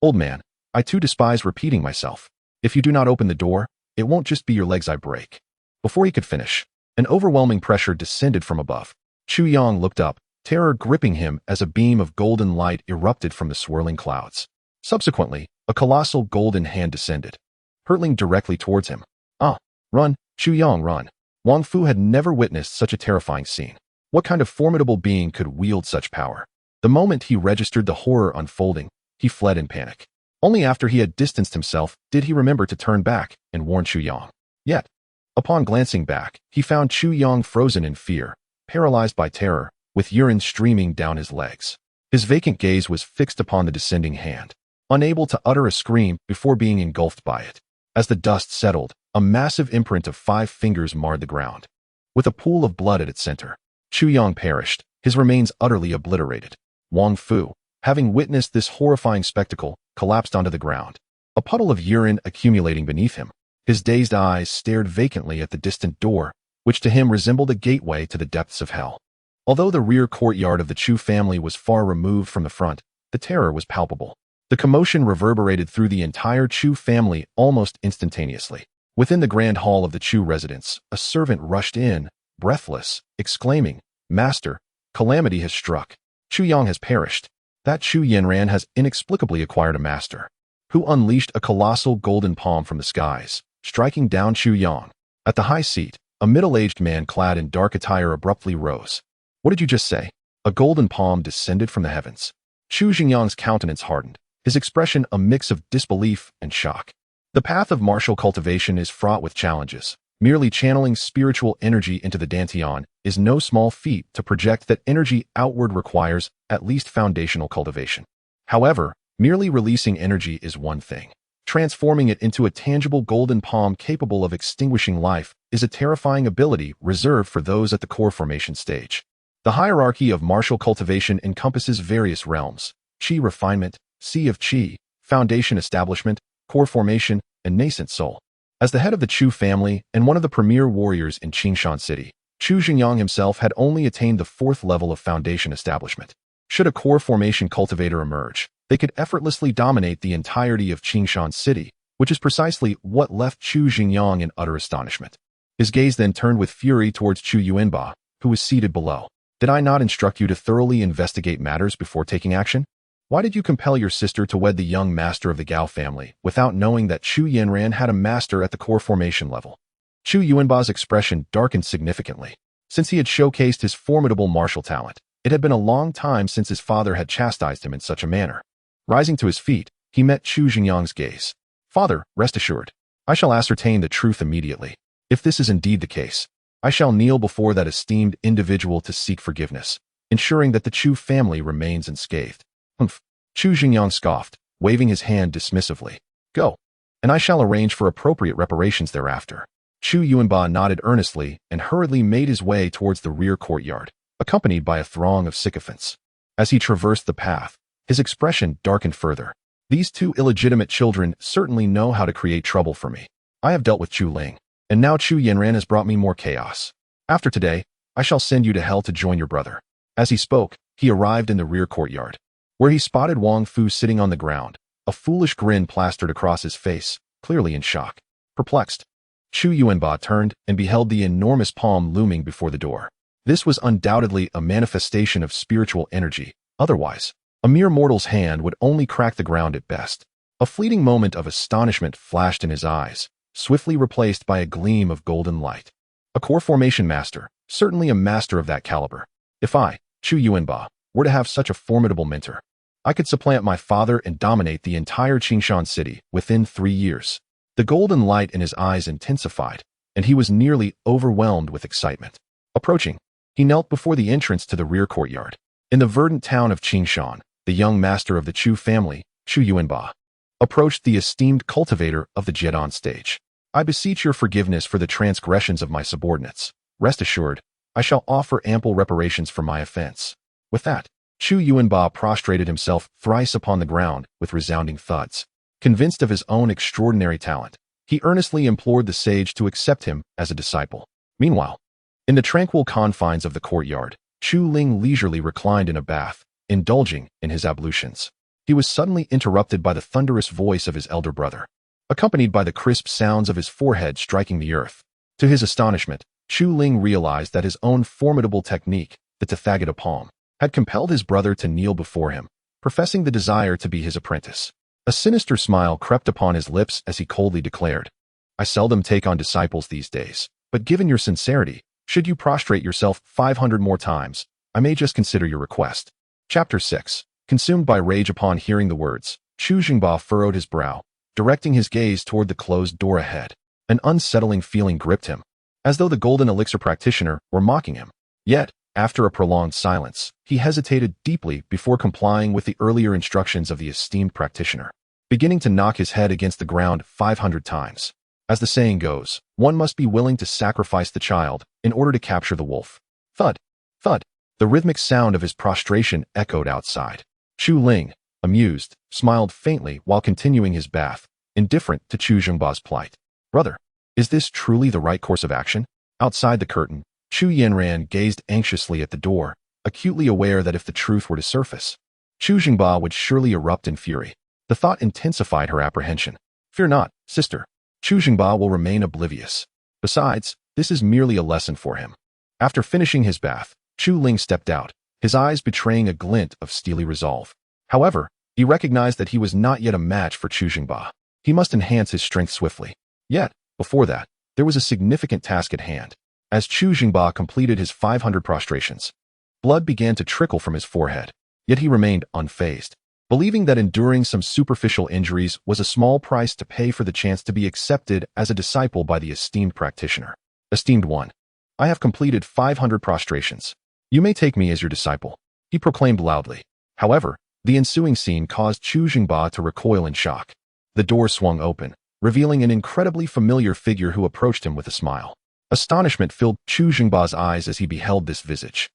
Old man, I too despise repeating myself. If you do not open the door, It won't just be your legs I break." Before he could finish, an overwhelming pressure descended from above. Chu Yang looked up, terror gripping him as a beam of golden light erupted from the swirling clouds. Subsequently, a colossal golden hand descended, hurtling directly towards him. "Ah, run, Chu Yang, run." Wang Fu had never witnessed such a terrifying scene. What kind of formidable being could wield such power? The moment he registered the horror unfolding, he fled in panic. Only after he had distanced himself did he remember to turn back and warn Chu Yang. Yet, upon glancing back, he found Chu Yang frozen in fear, paralyzed by terror, with urine streaming down his legs. His vacant gaze was fixed upon the descending hand, unable to utter a scream before being engulfed by it. As the dust settled, a massive imprint of 5 fingers marred the ground. With a pool of blood at its center, Chu Yang perished, his remains utterly obliterated. Wang Fu, having witnessed this horrifying spectacle, collapsed onto the ground, a puddle of urine accumulating beneath him. His dazed eyes stared vacantly at the distant door, which to him resembled a gateway to the depths of hell. Although the rear courtyard of the Chu family was far removed from the front, the terror was palpable. The commotion reverberated through the entire Chu family almost instantaneously. Within the grand hall of the Chu residence, a servant rushed in, breathless, exclaiming, "Master, calamity has struck. Chu Yang has perished. That Chu Yanran has inexplicably acquired a master, who unleashed a colossal golden palm from the skies, striking down Chu Yang." At the high seat, a middle-aged man clad in dark attire abruptly rose. "What did you just say?" A golden palm descended from the heavens. Chu Xingyang's countenance hardened, his expression a mix of disbelief and shock. The path of martial cultivation is fraught with challenges. Merely channeling spiritual energy into the dantian is no small feat. To project that energy outward requires at least foundational cultivation. However, merely releasing energy is one thing. Transforming it into a tangible golden palm capable of extinguishing life is a terrifying ability reserved for those at the core formation stage. The hierarchy of martial cultivation encompasses various realms: Qi refinement, Sea of Qi, foundation establishment, core formation, and nascent soul. As the head of the Chu family and one of the premier warriors in Qingshan City, Chu Xingyang himself had only attained the 4th level of foundation establishment. Should a core formation cultivator emerge, they could effortlessly dominate the entirety of Qingshan City, which is precisely what left Chu Xingyang in utter astonishment. His gaze then turned with fury towards Chu Yuanba, who was seated below. "Did I not instruct you to thoroughly investigate matters before taking action? Why did you compel your sister to wed the young master of the Gao family without knowing that Chu Yanran had a master at the core formation level?" Chu Yuanba's expression darkened significantly. Since he had showcased his formidable martial talent, it had been a long time since his father had chastised him in such a manner. Rising to his feet, he met Chu Xingyang's gaze. "Father, rest assured, I shall ascertain the truth immediately. If this is indeed the case, I shall kneel before that esteemed individual to seek forgiveness, ensuring that the Chu family remains unscathed." "Humph," Chu Xingyang scoffed, waving his hand dismissively. "Go, and I shall arrange for appropriate reparations thereafter." Chu Yuanba nodded earnestly and hurriedly made his way towards the rear courtyard, accompanied by a throng of sycophants. As he traversed the path, his expression darkened further. "These 2 illegitimate children certainly know how to create trouble for me. I have dealt with Chu Ling, and now Chu Yanran has brought me more chaos. After today, I shall send you to hell to join your brother." As he spoke, he arrived in the rear courtyard, where he spotted Wang Fu sitting on the ground, a foolish grin plastered across his face, clearly in shock. Perplexed, Chu Yuanba turned and beheld the enormous palm looming before the door. This was undoubtedly a manifestation of spiritual energy. Otherwise, a mere mortal's hand would only crack the ground at best. A fleeting moment of astonishment flashed in his eyes, swiftly replaced by a gleam of golden light. A core formation master, certainly a master of that caliber. If I, Chu Yuanba, were to have such a formidable mentor, I could supplant my father and dominate the entire Qingshan city within 3 years. The golden light in his eyes intensified, and he was nearly overwhelmed with excitement. Approaching, he knelt before the entrance to the rear courtyard. In the verdant town of Qingshan, the young master of the Chu family, Chu Yuanba, approached the esteemed cultivator of the Jedon stage. "I beseech your forgiveness for the transgressions of my subordinates. Rest assured, I shall offer ample reparations for my offense." With that, Chu Yuanba prostrated himself thrice upon the ground with resounding thuds. Convinced of his own extraordinary talent, he earnestly implored the sage to accept him as a disciple. Meanwhile, in the tranquil confines of the courtyard, Chu Ling leisurely reclined in a bath, indulging in his ablutions. He was suddenly interrupted by the thunderous voice of his elder brother. accompanied by the crisp sounds of his forehead striking the earth. To his astonishment, Chu Ling realized that his own formidable technique, the Tathagata palm, had compelled his brother to kneel before him, professing the desire to be his apprentice. A sinister smile crept upon his lips as he coldly declared, "I seldom take on disciples these days, but given your sincerity, should you prostrate yourself 500 more times, I may just consider your request." Chapter 6. Consumed by rage upon hearing the words, Chu Jingba furrowed his brow, directing his gaze toward the closed door ahead. An unsettling feeling gripped him, as though the golden elixir practitioner were mocking him. Yet, after a prolonged silence, he hesitated deeply before complying with the earlier instructions of the esteemed practitioner, beginning to knock his head against the ground 500 times. As the saying goes, one must be willing to sacrifice the child in order to capture the wolf. Thud, thud. The rhythmic sound of his prostration echoed outside. Chu Ling, amused, smiled faintly while continuing his bath, indifferent to Chu Jingba's plight. "Brother, is this truly the right course of action?" Outside the curtain, Chu Yanran gazed anxiously at the door, acutely aware that if the truth were to surface, Chu Jingba would surely erupt in fury. The thought intensified her apprehension. "Fear not, sister. Chu Jingba will remain oblivious. Besides, this is merely a lesson for him." After finishing his bath, Chu Ling stepped out, his eyes betraying a glint of steely resolve. However, he recognized that he was not yet a match for Chu Jingba. He must enhance his strength swiftly. Yet, before that, there was a significant task at hand. As Chu Jingba completed his 500 prostrations, blood began to trickle from his forehead, yet he remained unfazed, believing that enduring some superficial injuries was a small price to pay for the chance to be accepted as a disciple by the esteemed practitioner. "Esteemed one, I have completed 500 prostrations. You may take me as your disciple," he proclaimed loudly. However, the ensuing scene caused Chu Jingba to recoil in shock. The door swung open, revealing an incredibly familiar figure who approached him with a smile. Astonishment filled Chu Jingba's eyes as he beheld this visage.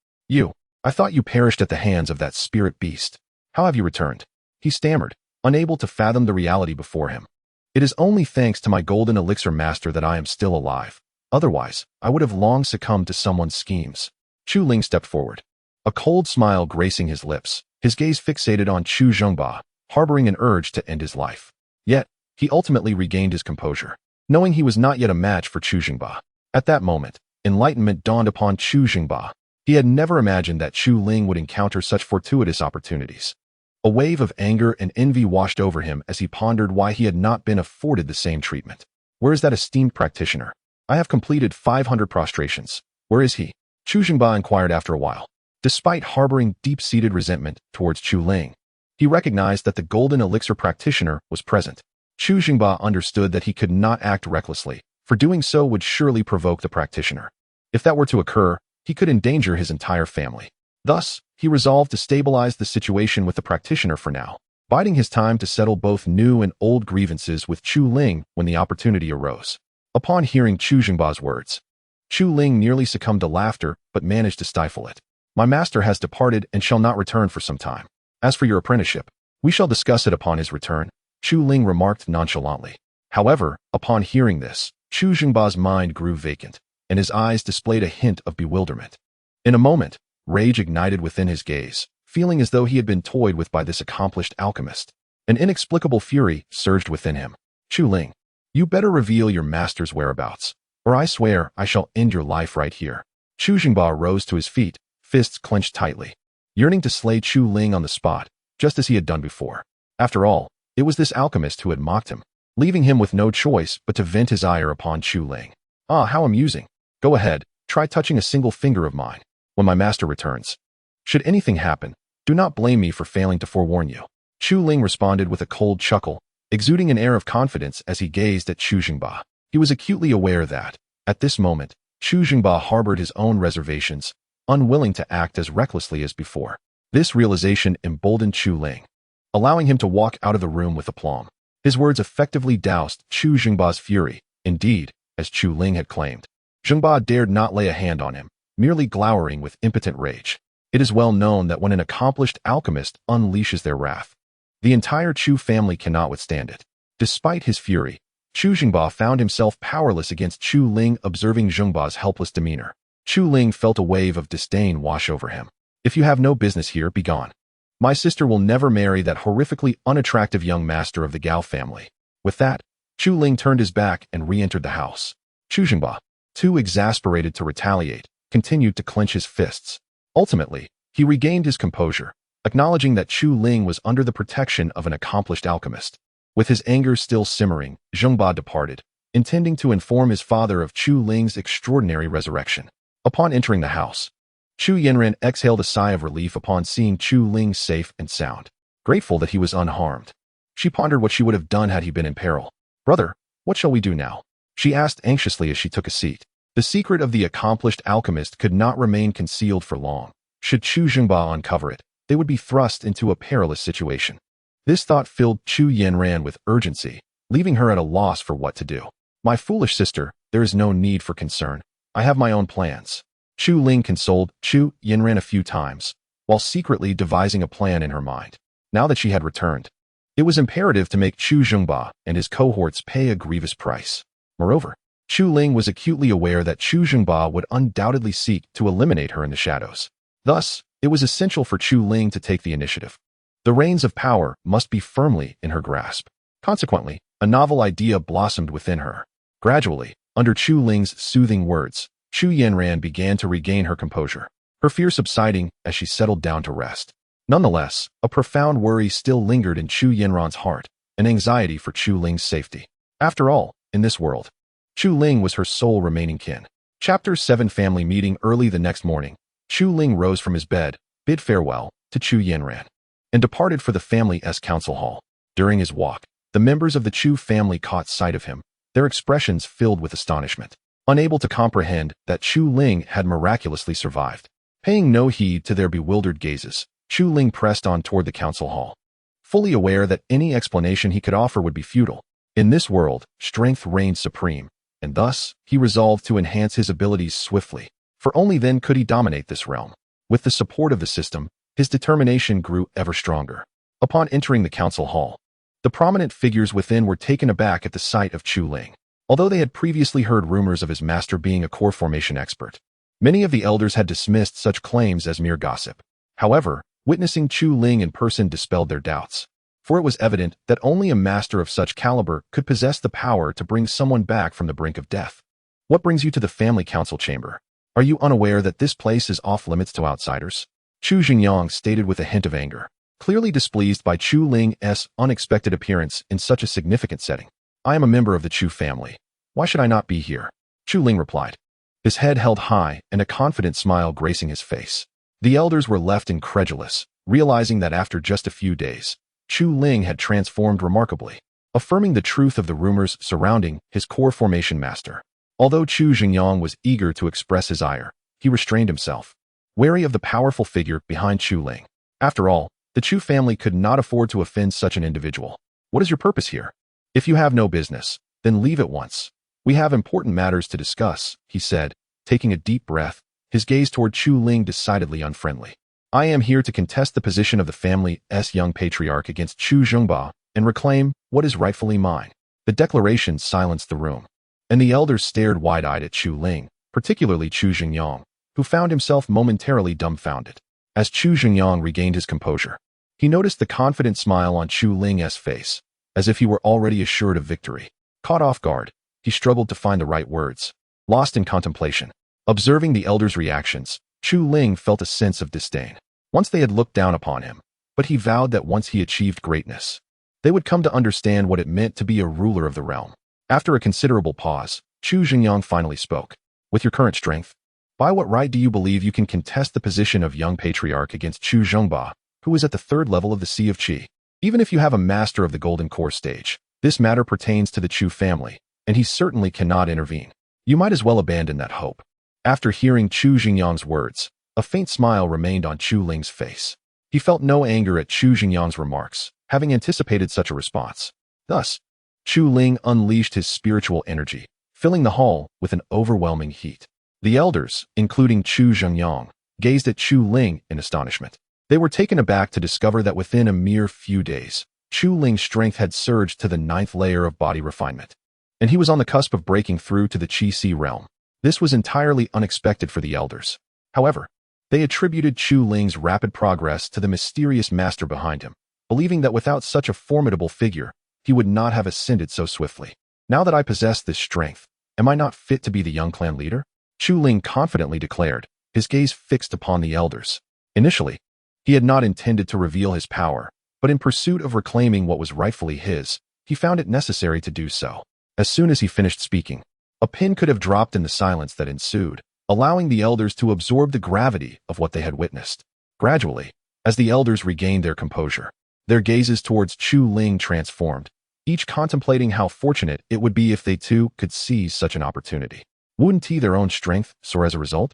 I thought you perished at the hands of that spirit beast. How have you returned?" he stammered, unable to fathom the reality before him. "It is only thanks to my golden elixir master that I am still alive. Otherwise, I would have long succumbed to someone's schemes." Chu Ling stepped forward, a cold smile gracing his lips, his gaze fixated on Chu Jingba, harboring an urge to end his life. Yet, he ultimately regained his composure, knowing he was not yet a match for Chu Jingba. At that moment, enlightenment dawned upon Chu Jingba. He had never imagined that Chu Ling would encounter such fortuitous opportunities. A wave of anger and envy washed over him as he pondered why he had not been afforded the same treatment. "Where is that esteemed practitioner? I have completed 500 prostrations. Where is he?" Chu Jingba inquired after a while. Despite harboring deep-seated resentment towards Chu Ling, he recognized that the golden elixir practitioner was present. Chu Jingba understood that he could not act recklessly, for doing so would surely provoke the practitioner. If that were to occur, he could endanger his entire family. Thus, he resolved to stabilize the situation with the practitioner for now, biding his time to settle both new and old grievances with Chu Ling when the opportunity arose. Upon hearing Chu Jingba's words, Chu Ling nearly succumbed to laughter but managed to stifle it. "My master has departed and shall not return for some time. As for your apprenticeship, we shall discuss it upon his return," Chu Ling remarked nonchalantly. However, upon hearing this, Chu Jingba's mind grew vacant, and his eyes displayed a hint of bewilderment. In a moment, rage ignited within his gaze, feeling as though he had been toyed with by this accomplished alchemist. An inexplicable fury surged within him. "Chu Ling, you better reveal your master's whereabouts, or I swear I shall end your life right here." Chu Jingba rose to his feet, fists clenched tightly, yearning to slay Chu Ling on the spot, just as he had done before. After all, it was this alchemist who had mocked him, leaving him with no choice but to vent his ire upon Chu Ling. "Ah, how amusing. Go ahead, try touching a single finger of mine when my master returns. Should anything happen, do not blame me for failing to forewarn you." Chu Ling responded with a cold chuckle, exuding an air of confidence as he gazed at Chu Jingba. He was acutely aware that, at this moment, Chu Jingba harbored his own reservations, unwilling to act as recklessly as before. This realization emboldened Chu Ling, allowing him to walk out of the room with aplomb. His words effectively doused Chu Jingba's fury. Indeed, as Chu Ling had claimed, Jingba dared not lay a hand on him, merely glowering with impotent rage. It is well known that when an accomplished alchemist unleashes their wrath, the entire Chu family cannot withstand it. Despite his fury, Chu Jingba found himself powerless against Chu Ling. Observing Jingba's helpless demeanor, Chu Ling felt a wave of disdain wash over him. "If you have no business here, be gone. My sister will never marry that horrifically unattractive young master of the Gao family." With that, Chu Ling turned his back and re-entered the house. Chu Jingba, too exasperated to retaliate, continued to clench his fists. Ultimately, he regained his composure, acknowledging that Chu Ling was under the protection of an accomplished alchemist. With his anger still simmering, Zhengba departed, intending to inform his father of Chu Ling's extraordinary resurrection. Upon entering the house, Chu Yanran exhaled a sigh of relief upon seeing Chu Ling safe and sound. Grateful that he was unharmed, she pondered what she would have done had he been in peril. "Brother, what shall we do now?" she asked anxiously as she took a seat. The secret of the accomplished alchemist could not remain concealed for long. Should Chu Jingba uncover it, they would be thrust into a perilous situation. This thought filled Chu Yanran with urgency, leaving her at a loss for what to do. "My foolish sister, there is no need for concern. I have my own plans." Chu Ling consoled Chu Yanran a few times, while secretly devising a plan in her mind. Now that she had returned, it was imperative to make Chu Jingba and his cohorts pay a grievous price. Moreover, Chu Ling was acutely aware that Chu Jingba would undoubtedly seek to eliminate her in the shadows. Thus, it was essential for Chu Ling to take the initiative. The reins of power must be firmly in her grasp. Consequently, a novel idea blossomed within her. Gradually, under Chu Ling's soothing words, Chu Yanran began to regain her composure, her fear subsiding as she settled down to rest. Nonetheless, a profound worry still lingered in Chu Yanran's heart, an anxiety for Chu Ling's safety. After all, in this world, Chu Ling was her sole remaining kin. Chapter 7 Family Meeting. Early the next morning, Chu Ling rose from his bed, bid farewell to Chu Yanran, and departed for the family's council hall. During his walk, the members of the Chu family caught sight of him, their expressions filled with astonishment, unable to comprehend that Chu Ling had miraculously survived. Paying no heed to their bewildered gazes, Chu Ling pressed on toward the council hall, fully aware that any explanation he could offer would be futile. In this world, strength reigned supreme, and thus, he resolved to enhance his abilities swiftly, for only then could he dominate this realm. With the support of the system, his determination grew ever stronger. Upon entering the council hall, the prominent figures within were taken aback at the sight of Chu Ling. Although they had previously heard rumors of his master being a core formation expert, many of the elders had dismissed such claims as mere gossip. However, witnessing Chu Ling in person dispelled their doubts, for it was evident that only a master of such caliber could possess the power to bring someone back from the brink of death. "What brings you to the family council chamber? Are you unaware that this place is off limits to outsiders?" Chu Jingyang stated with a hint of anger, clearly displeased by Chu Ling's unexpected appearance in such a significant setting. "I am a member of the Chu family. Why should I not be here?" Chu Ling replied, his head held high and a confident smile gracing his face. The elders were left incredulous, realizing that after just a few days, Chu Ling had transformed remarkably, affirming the truth of the rumors surrounding his core formation master. Although Chu Jingyang was eager to express his ire, he restrained himself, wary of the powerful figure behind Chu Ling. After all, the Chu family could not afford to offend such an individual. "What is your purpose here? If you have no business, then leave at once. We have important matters to discuss," he said, taking a deep breath, his gaze toward Chu Ling decidedly unfriendly. "I am here to contest the position of the family's young patriarch against Chu Jingba and reclaim what is rightfully mine." The declaration silenced the room, and the elders stared wide-eyed at Chu Ling, particularly Chu Jingyang, who found himself momentarily dumbfounded. As Chu Jingyang regained his composure, he noticed the confident smile on Chu Ling's face, as if he were already assured of victory. Caught off guard, he struggled to find the right words. Lost in contemplation, observing the elders' reactions, Chu Ling felt a sense of disdain. Once they had looked down upon him, but he vowed that once he achieved greatness, they would come to understand what it meant to be a ruler of the realm. After a considerable pause, Chu Jingyang finally spoke. "With your current strength, by what right do you believe you can contest the position of young patriarch against Chu Jingba, who is at the third level of the Sea of Qi? Even if you have a master of the Golden Core stage, this matter pertains to the Chu family, and he certainly cannot intervene. You might as well abandon that hope." After hearing Chu Jingyang's words, a faint smile remained on Chu Ling's face. He felt no anger at Chu Jingyang's remarks, having anticipated such a response. Thus, Chu Ling unleashed his spiritual energy, filling the hall with an overwhelming heat. The elders, including Chu Jingyang, gazed at Chu Ling in astonishment. They were taken aback to discover that within a mere few days, Chu Ling's strength had surged to the 9th layer of body refinement, and he was on the cusp of breaking through to the Qi realm. This was entirely unexpected for the elders. However, they attributed Chu Ling's rapid progress to the mysterious master behind him, believing that without such a formidable figure, he would not have ascended so swiftly. Now that I possess this strength, am I not fit to be the young clan leader? Chu Ling confidently declared, his gaze fixed upon the elders. Initially, he had not intended to reveal his power, but in pursuit of reclaiming what was rightfully his, he found it necessary to do so. As soon as he finished speaking, a pin could have dropped in the silence that ensued, allowing the elders to absorb the gravity of what they had witnessed. Gradually, as the elders regained their composure, their gazes towards Chu Ling transformed, each contemplating how fortunate it would be if they too could seize such an opportunity. Wouldn't he their own strength soar as a result?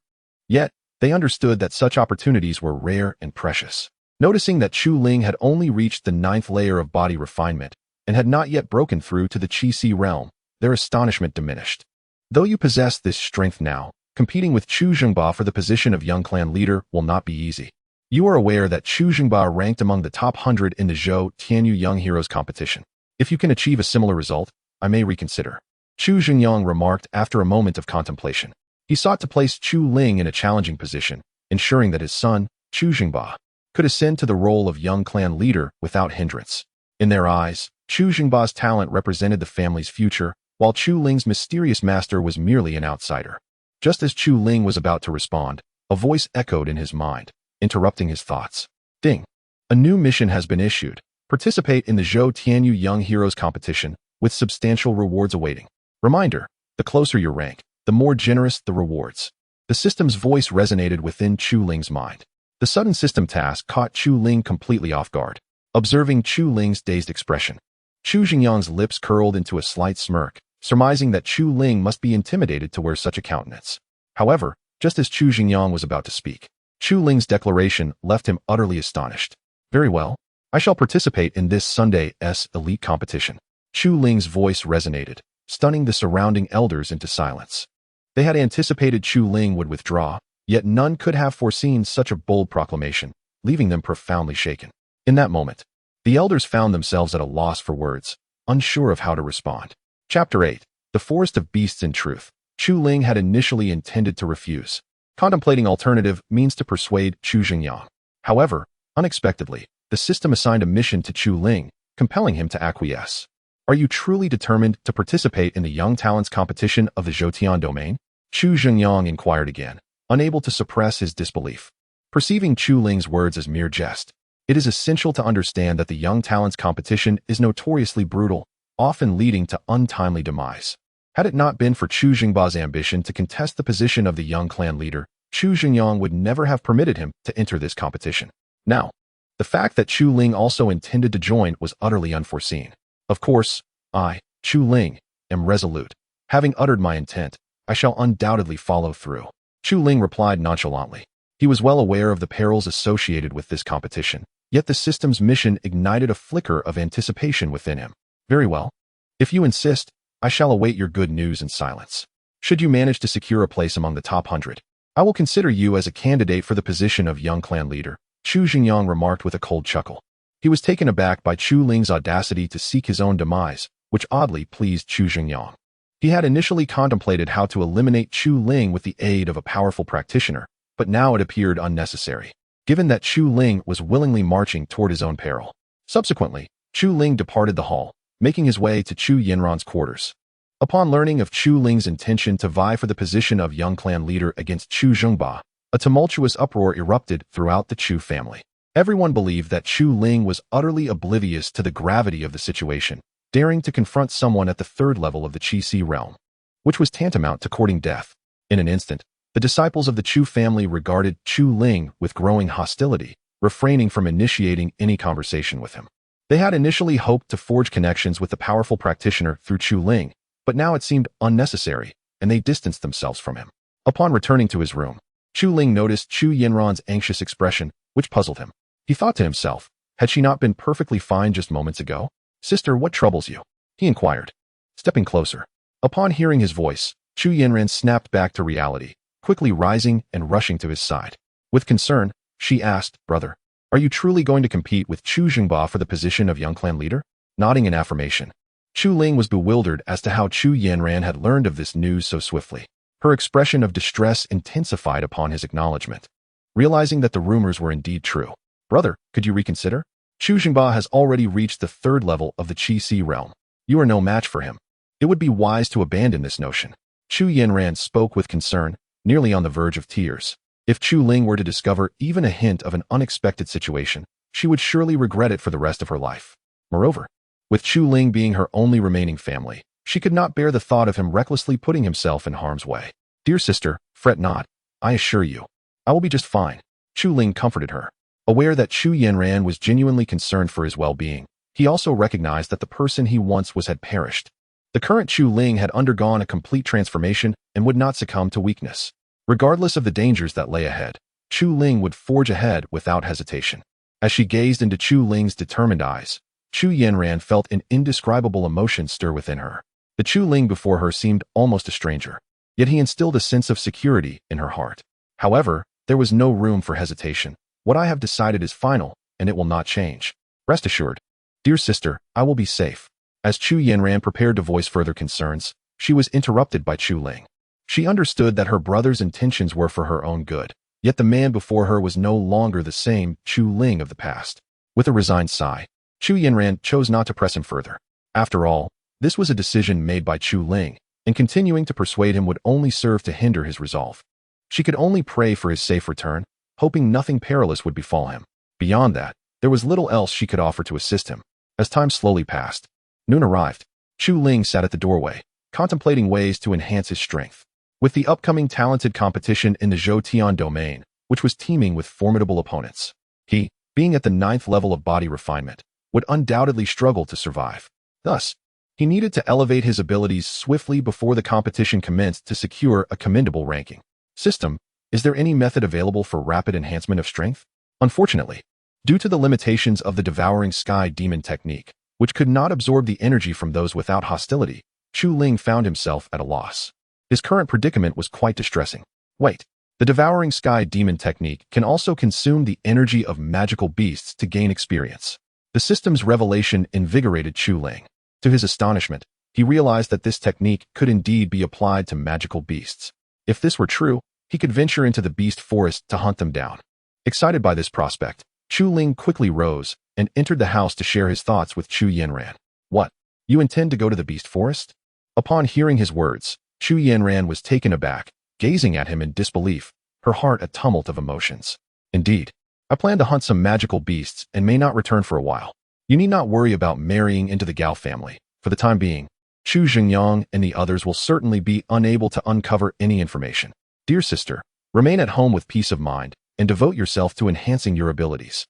Yet, they understood that such opportunities were rare and precious. Noticing that Chu Ling had only reached the 9th layer of body refinement and had not yet broken through to the Qi realm, their astonishment diminished. Though you possess this strength now, competing with Chu Zhengba for the position of young clan leader will not be easy. You are aware that Chu Zhengba ranked among the top 100 in the Zhou Tianyu Young Heroes competition. If you can achieve a similar result, I may reconsider. Chu Zhengyang remarked after a moment of contemplation. He sought to place Chu Ling in a challenging position, ensuring that his son, Chu Zhengba, could ascend to the role of young clan leader without hindrance. In their eyes, Chu Zhengba's talent represented the family's future, while Chu Ling's mysterious master was merely an outsider. Just as Chu Ling was about to respond, a voice echoed in his mind, interrupting his thoughts. Ding! A new mission has been issued. Participate in the Zhou Tianyu Young Heroes competition, with substantial rewards awaiting. Reminder, the closer your rank, the more generous the rewards. The system's voice resonated within Chu Ling's mind. The sudden system task caught Chu Ling completely off guard. Observing Chu Ling's dazed expression, Chu Zhengyang's lips curled into a slight smirk, surmising that Chu Ling must be intimidated to wear such a countenance. However, just as Chu Zhengyang was about to speak, Chu Ling's declaration left him utterly astonished. Very well, I shall participate in this Sunday's elite competition. Chu Ling's voice resonated, stunning the surrounding elders into silence. They had anticipated Chu Ling would withdraw, yet none could have foreseen such a bold proclamation, leaving them profoundly shaken. In that moment, the elders found themselves at a loss for words, unsure of how to respond. Chapter 8. The Forest of Beasts in Truth. Chu Ling had initially intended to refuse, contemplating alternative means to persuade Chu Zhengyang. However, unexpectedly, the system assigned a mission to Chu Ling, compelling him to acquiesce. Are you truly determined to participate in the Young Talents competition of the Zhoutian domain? Chu Zhengyang inquired again, unable to suppress his disbelief. Perceiving Chu Ling's words as mere jest, it is essential to understand that the Young Talents competition is notoriously brutal, often leading to untimely demise. Had it not been for Chu Zhengba's ambition to contest the position of the young clan leader, Chu Zhengyang would never have permitted him to enter this competition. Now, the fact that Chu Ling also intended to join was utterly unforeseen. Of course, I, Chu Ling, am resolute. Having uttered my intent, I shall undoubtedly follow through. Chu Ling replied nonchalantly. He was well aware of the perils associated with this competition, yet the system's mission ignited a flicker of anticipation within him. Very well. If you insist, I shall await your good news in silence. Should you manage to secure a place among the top 100, I will consider you as a candidate for the position of young clan leader, Chu Zhengyang remarked with a cold chuckle. He was taken aback by Chu Ling's audacity to seek his own demise, which oddly pleased Chu Zhengyang. He had initially contemplated how to eliminate Chu Ling with the aid of a powerful practitioner, but now it appeared unnecessary, given that Chu Ling was willingly marching toward his own peril. Subsequently, Chu Ling departed the hall, making his way to Chu Yinran's quarters. Upon learning of Chu Ling's intention to vie for the position of young clan leader against Chu Zhengba, a tumultuous uproar erupted throughout the Chu family. Everyone believed that Chu Ling was utterly oblivious to the gravity of the situation, daring to confront someone at the 3rd level of the Qi realm, which was tantamount to courting death. In an instant, the disciples of the Chu family regarded Chu Ling with growing hostility, refraining from initiating any conversation with him. They had initially hoped to forge connections with the powerful practitioner through Chu Ling, but now it seemed unnecessary, and they distanced themselves from him. Upon returning to his room, Chu Ling noticed Chu Yinran's anxious expression, which puzzled him. He thought to himself, had she not been perfectly fine just moments ago? Sister, what troubles you? He inquired, stepping closer. Upon hearing his voice, Chu Yinran snapped back to reality, quickly rising and rushing to his side. With concern, she asked, Brother, are you truly going to compete with Chu Zhengba for the position of young clan leader? Nodding in affirmation, Chu Ling was bewildered as to how Chu Yinran had learned of this news so swiftly. Her expression of distress intensified upon his acknowledgement. Realizing that the rumors were indeed true, Brother, could you reconsider? Chu Zhengba has already reached the 3rd level of the Qi realm. You are no match for him. It would be wise to abandon this notion. Chu Yanran spoke with concern, nearly on the verge of tears. If Chu Ling were to discover even a hint of an unexpected situation, she would surely regret it for the rest of her life. Moreover, with Chu Ling being her only remaining family, she could not bear the thought of him recklessly putting himself in harm's way. "Dear sister, fret not. I assure you, I will be just fine," Chu Ling comforted her. Aware that Chu Yanran was genuinely concerned for his well-being, he also recognized that the person he once was had perished. The current Chu Ling had undergone a complete transformation and would not succumb to weakness. Regardless of the dangers that lay ahead, Chu Ling would forge ahead without hesitation. As she gazed into Chu Ling's determined eyes, Chu Yanran felt an indescribable emotion stir within her. The Chu Ling before her seemed almost a stranger, yet he instilled a sense of security in her heart. However, there was no room for hesitation. "What I have decided is final, and it will not change. Rest assured. Dear sister, I will be safe." As Chu Yanran prepared to voice further concerns, she was interrupted by Chu Ling. She understood that her brother's intentions were for her own good, yet the man before her was no longer the same Chu Ling of the past. With a resigned sigh, Chu Yanran chose not to press him further. After all, this was a decision made by Chu Ling, and continuing to persuade him would only serve to hinder his resolve. She could only pray for his safe return, hoping nothing perilous would befall him. Beyond that, there was little else she could offer to assist him. As time slowly passed, noon arrived. Chu Ling sat at the doorway, contemplating ways to enhance his strength. With the upcoming talented competition in the Zhoutian domain, which was teeming with formidable opponents, he, being at the 9th level of body refinement, would undoubtedly struggle to survive. Thus, he needed to elevate his abilities swiftly before the competition commenced to secure a commendable ranking. System, is there any method available for rapid enhancement of strength? Unfortunately, due to the limitations of the Devouring Sky Demon technique, which could not absorb the energy from those without hostility, Chu Ling found himself at a loss. His current predicament was quite distressing. Wait, the Devouring Sky Demon technique can also consume the energy of magical beasts to gain experience. The system's revelation invigorated Chu Ling. To his astonishment, he realized that this technique could indeed be applied to magical beasts. If this were true, he could venture into the beast forest to hunt them down. Excited by this prospect, Chu Ling quickly rose and entered the house to share his thoughts with Chu Yanran. "What? You intend to go to the beast forest?" Upon hearing his words, Chu Yanran was taken aback, gazing at him in disbelief, her heart a tumult of emotions. "Indeed, I plan to hunt some magical beasts and may not return for a while. You need not worry about marrying into the Gao family. For the time being, Chu Xingyang and the others will certainly be unable to uncover any information. Dear sister, remain at home with peace of mind and devote yourself to enhancing your abilities.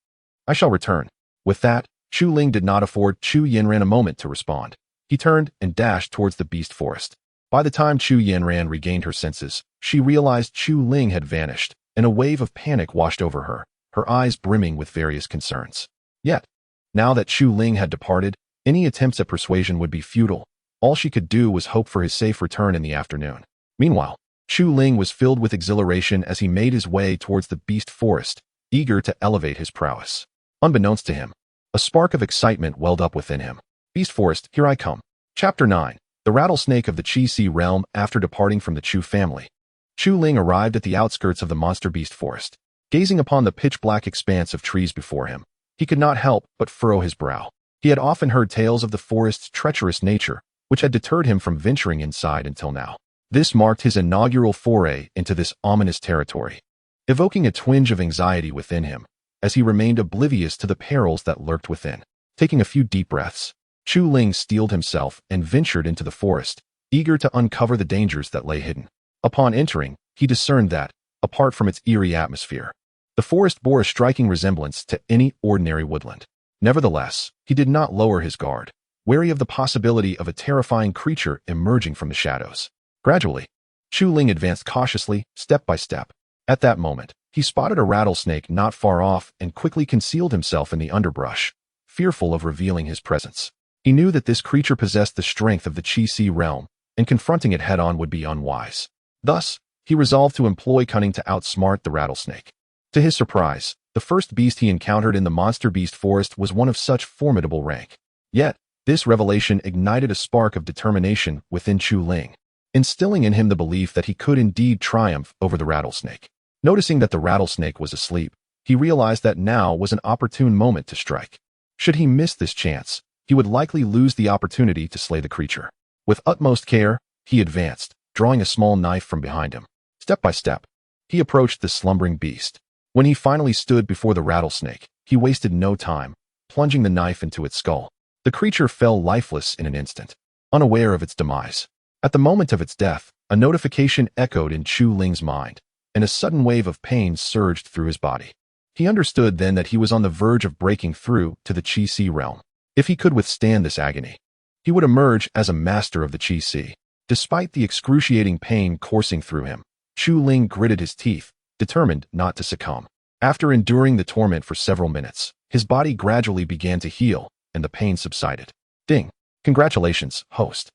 I shall return." With that, Chu Ling did not afford Chu Yanran a moment to respond. He turned and dashed towards the beast forest. By the time Chu Yanran regained her senses, she realized Chu Ling had vanished, and a wave of panic washed over her, her eyes brimming with various concerns. Yet, now that Chu Ling had departed, any attempts at persuasion would be futile. All she could do was hope for his safe return in the afternoon. Meanwhile, Chu Ling was filled with exhilaration as he made his way towards the beast forest, eager to elevate his prowess. Unbeknownst to him, a spark of excitement welled up within him. Beast forest, here I come. Chapter 9. The rattlesnake of the Qi realm. After departing from the Chu family, Chu Ling arrived at the outskirts of the monster beast forest. Gazing upon the pitch-black expanse of trees before him, he could not help but furrow his brow. He had often heard tales of the forest's treacherous nature, which had deterred him from venturing inside until now. This marked his inaugural foray into this ominous territory, evoking a twinge of anxiety within him, as he remained oblivious to the perils that lurked within. Taking a few deep breaths, Chu Ling steeled himself and ventured into the forest, eager to uncover the dangers that lay hidden. Upon entering, he discerned that, apart from its eerie atmosphere, the forest bore a striking resemblance to any ordinary woodland. Nevertheless, he did not lower his guard, wary of the possibility of a terrifying creature emerging from the shadows. Gradually, Chu Ling advanced cautiously, step by step. At that moment, he spotted a rattlesnake not far off and quickly concealed himself in the underbrush, fearful of revealing his presence. He knew that this creature possessed the strength of the Qi realm, and confronting it head-on would be unwise. Thus, he resolved to employ cunning to outsmart the rattlesnake. To his surprise, the first beast he encountered in the monster beast forest was one of such formidable rank. Yet, this revelation ignited a spark of determination within Chu Ling, instilling in him the belief that he could indeed triumph over the rattlesnake. Noticing that the rattlesnake was asleep, he realized that now was an opportune moment to strike. Should he miss this chance, he would likely lose the opportunity to slay the creature. With utmost care, he advanced, drawing a small knife from behind him. Step by step, he approached the slumbering beast. When he finally stood before the rattlesnake, he wasted no time, plunging the knife into its skull. The creature fell lifeless in an instant, unaware of its demise. At the moment of its death, a notification echoed in Chu Ling's mind, and a sudden wave of pain surged through his body. He understood then that he was on the verge of breaking through to the Qi realm. If he could withstand this agony, he would emerge as a master of the Qi. Despite the excruciating pain coursing through him, Chu Ling gritted his teeth, determined not to succumb. After enduring the torment for several minutes, his body gradually began to heal, and the pain subsided. Ding! Congratulations, host,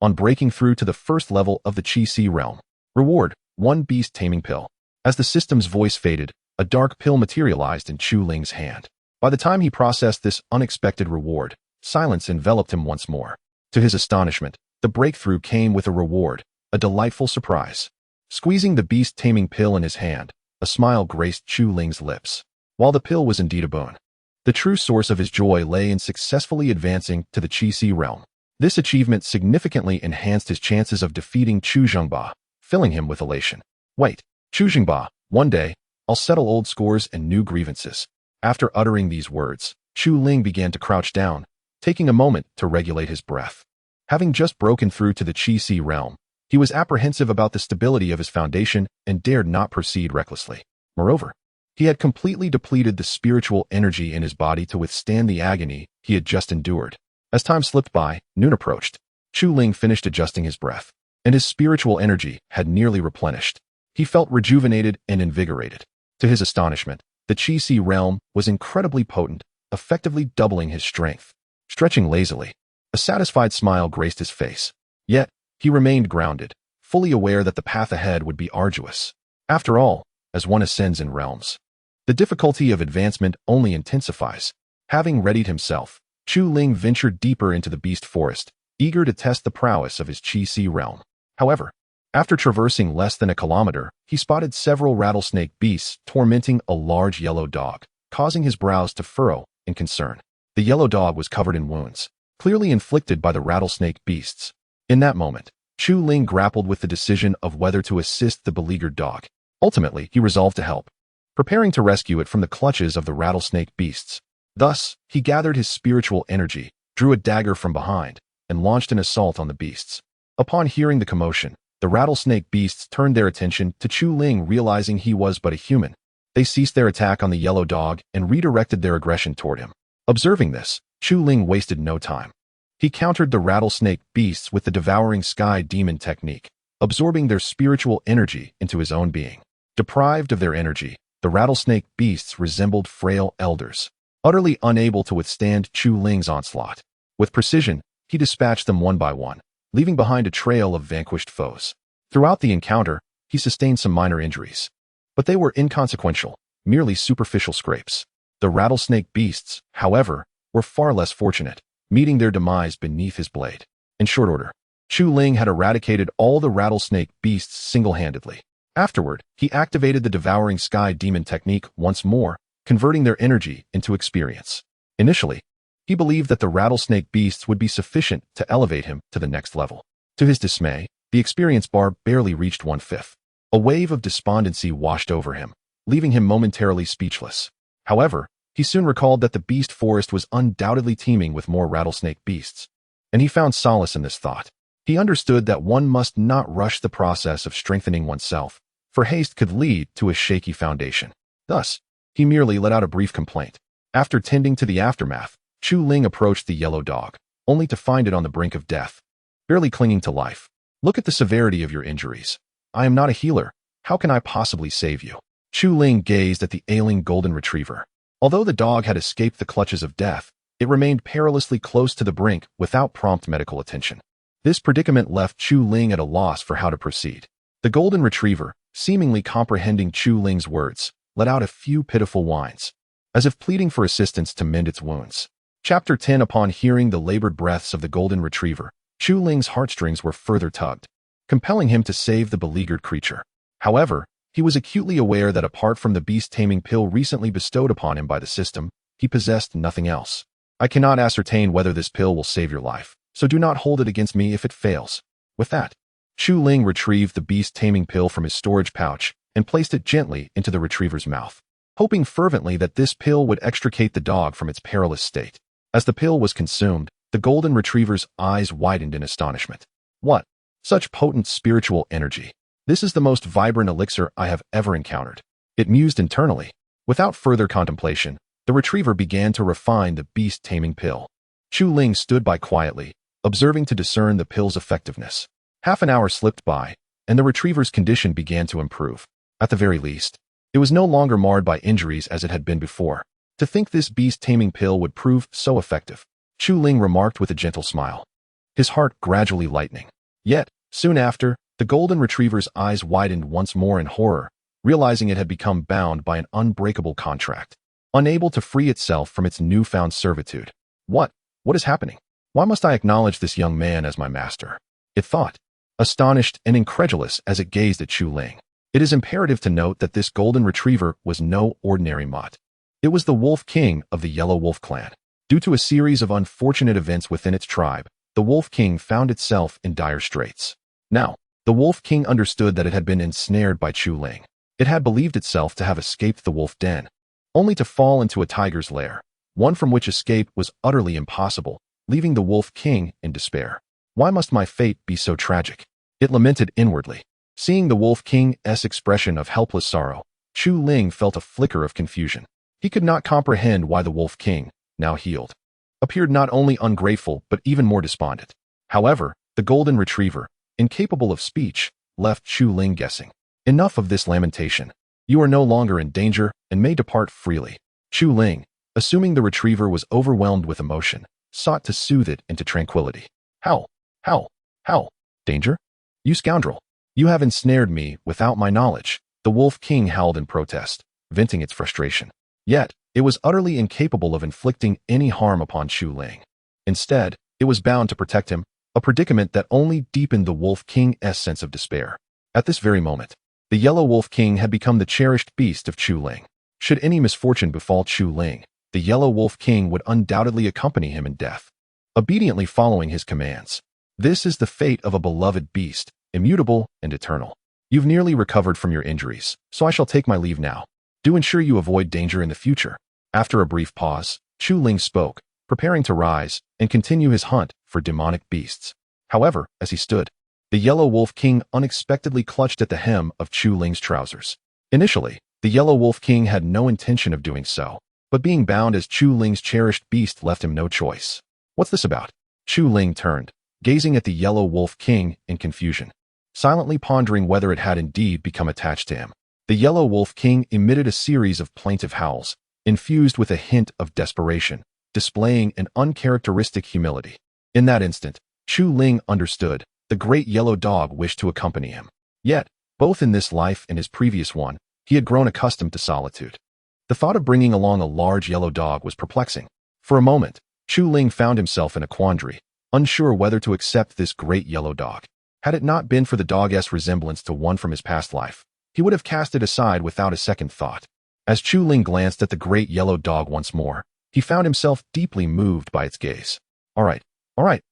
on breaking through to the first level of the Qi realm. Reward, 1 beast taming pill. As the system's voice faded, a dark pill materialized in Chu Ling's hand. By the time he processed this unexpected reward, silence enveloped him once more. To his astonishment, the breakthrough came with a reward, a delightful surprise. Squeezing the beast taming pill in his hand, a smile graced Chu Ling's lips. While the pill was indeed a boon, the true source of his joy lay in successfully advancing to the Qi realm. This achievement significantly enhanced his chances of defeating Chu Zhengba, filling him with elation. Wait, Chu Zhengba, one day, I'll settle old scores and new grievances. After uttering these words, Chu Ling began to crouch down, taking a moment to regulate his breath. Having just broken through to the Qi realm, he was apprehensive about the stability of his foundation and dared not proceed recklessly. Moreover, he had completely depleted the spiritual energy in his body to withstand the agony he had just endured. As time slipped by, noon approached. Chu Ling finished adjusting his breath, and his spiritual energy had nearly replenished. He felt rejuvenated and invigorated. To his astonishment, the Qi realm was incredibly potent, effectively doubling his strength. Stretching lazily, a satisfied smile graced his face. Yet, he remained grounded, fully aware that the path ahead would be arduous. After all, as one ascends in realms, the difficulty of advancement only intensifies. Having readied himself, Chu Ling ventured deeper into the beast forest, eager to test the prowess of his Qi realm. However, after traversing less than a kilometer, he spotted several rattlesnake beasts tormenting a large yellow dog, causing his brows to furrow in concern. The yellow dog was covered in wounds, clearly inflicted by the rattlesnake beasts. In that moment, Chu Ling grappled with the decision of whether to assist the beleaguered dog. Ultimately, he resolved to help, preparing to rescue it from the clutches of the rattlesnake beasts. Thus, he gathered his spiritual energy, drew a dagger from behind, and launched an assault on the beasts. Upon hearing the commotion, the rattlesnake beasts turned their attention to Chu Ling, realizing he was but a human. They ceased their attack on the yellow dog and redirected their aggression toward him. Observing this, Chu Ling wasted no time. He countered the rattlesnake beasts with the Devouring Sky Demon technique, absorbing their spiritual energy into his own being. Deprived of their energy, the rattlesnake beasts resembled frail elders, utterly unable to withstand Chu Ling's onslaught. With precision, he dispatched them one by one, leaving behind a trail of vanquished foes. Throughout the encounter, he sustained some minor injuries, but they were inconsequential, merely superficial scrapes. The rattlesnake beasts, however, were far less fortunate, meeting their demise beneath his blade. In short order, Chu Ling had eradicated all the rattlesnake beasts single-handedly. Afterward, he activated the Devouring Sky Demon technique once more, converting their energy into experience. Initially, he believed that the rattlesnake beasts would be sufficient to elevate him to the next level. To his dismay, the experience bar barely reached 1/5. A wave of despondency washed over him, leaving him momentarily speechless. However, he soon recalled that the beast forest was undoubtedly teeming with more rattlesnake beasts, and he found solace in this thought. He understood that one must not rush the process of strengthening oneself, for haste could lead to a shaky foundation. Thus, he merely let out a brief complaint. After tending to the aftermath, Chu Ling approached the yellow dog, only to find it on the brink of death, barely clinging to life. Look at the severity of your injuries. I am not a healer. How can I possibly save you? Chu Ling gazed at the ailing golden retriever. Although the dog had escaped the clutches of death, it remained perilously close to the brink without prompt medical attention. This predicament left Chu Ling at a loss for how to proceed. The golden retriever, seemingly comprehending Chu Ling's words, let out a few pitiful whines, as if pleading for assistance to mend its wounds. Chapter 10. Upon hearing the labored breaths of the golden retriever, Chu Ling's heartstrings were further tugged, compelling him to save the beleaguered creature. However, he was acutely aware that apart from the beast-taming pill recently bestowed upon him by the system, he possessed nothing else. I cannot ascertain whether this pill will save your life, so do not hold it against me if it fails." With that, Chu Ling retrieved the beast-taming pill from his storage pouch and placed it gently into the retriever's mouth, hoping fervently that this pill would extricate the dog from its perilous state. As the pill was consumed, the golden retriever's eyes widened in astonishment. "What? Such potent spiritual energy. This is the most vibrant elixir I have ever encountered," it mused internally. Without further contemplation, the retriever began to refine the beast-taming pill. Chu Ling stood by quietly, observing to discern the pill's effectiveness. Half an hour slipped by, and the retriever's condition began to improve. At the very least, it was no longer marred by injuries as it had been before. To think this beast-taming pill would prove so effective, Chu Ling remarked with a gentle smile, his heart gradually lightening. Yet, soon after, the golden retriever's eyes widened once more in horror, realizing it had become bound by an unbreakable contract, unable to free itself from its newfound servitude. What is happening? Why must I acknowledge this young man as my master?" it thought, astonished and incredulous as it gazed at Chu Ling. It is imperative to note that this golden retriever was no ordinary mutt. It was the Wolf King of the Yellow Wolf clan. Due to a series of unfortunate events within its tribe, the Wolf King found itself in dire straits. Now, the Wolf King understood that it had been ensnared by Chu Ling. It had believed itself to have escaped the wolf den, only to fall into a tiger's lair, one from which escape was utterly impossible, leaving the Wolf King in despair. "Why must my fate be so tragic?" it lamented inwardly. Seeing the Wolf King's expression of helpless sorrow, Chu Ling felt a flicker of confusion. He could not comprehend why the Wolf King, now healed, appeared not only ungrateful but even more despondent. However, the golden retriever, incapable of speech, left Chu Ling guessing. "Enough of this lamentation. You are no longer in danger and may depart freely." Chu Ling, assuming the retriever was overwhelmed with emotion, sought to soothe it into tranquility. How? Danger? You scoundrel! You have ensnared me without my knowledge," the Wolf King howled in protest, venting its frustration. Yet, it was utterly incapable of inflicting any harm upon Chu Ling. Instead, it was bound to protect him, a predicament that only deepened the Wolf King's sense of despair. At this very moment, the Yellow Wolf King had become the cherished beast of Chu Ling. Should any misfortune befall Chu Ling, the Yellow Wolf King would undoubtedly accompany him in death, obediently following his commands. This is the fate of a beloved beast, immutable and eternal. You've nearly recovered from your injuries, so I shall take my leave now. Do ensure you avoid danger in the future." After a brief pause, Chu Ling spoke, preparing to rise and continue his hunt for demonic beasts. However, as he stood, the Yellow Wolf King unexpectedly clutched at the hem of Chu Ling's trousers. Initially, the Yellow Wolf King had no intention of doing so, but being bound as Chu Ling's cherished beast left him no choice. "What's this about?" Chu Ling turned, gazing at the Yellow Wolf King in confusion, silently pondering whether it had indeed become attached to him. The Yellow Wolf King emitted a series of plaintive howls, infused with a hint of desperation, displaying an uncharacteristic humility. In that instant, Chu Ling understood. The great yellow dog wished to accompany him. Yet, both in this life and his previous one, he had grown accustomed to solitude. The thought of bringing along a large yellow dog was perplexing. For a moment, Chu Ling found himself in a quandary, unsure whether to accept this great yellow dog. Had it not been for the dog's resemblance to one from his past life, he would have cast it aside without a second thought. As Chu Ling glanced at the great yellow dog once more, he found himself deeply moved by its gaze. All right,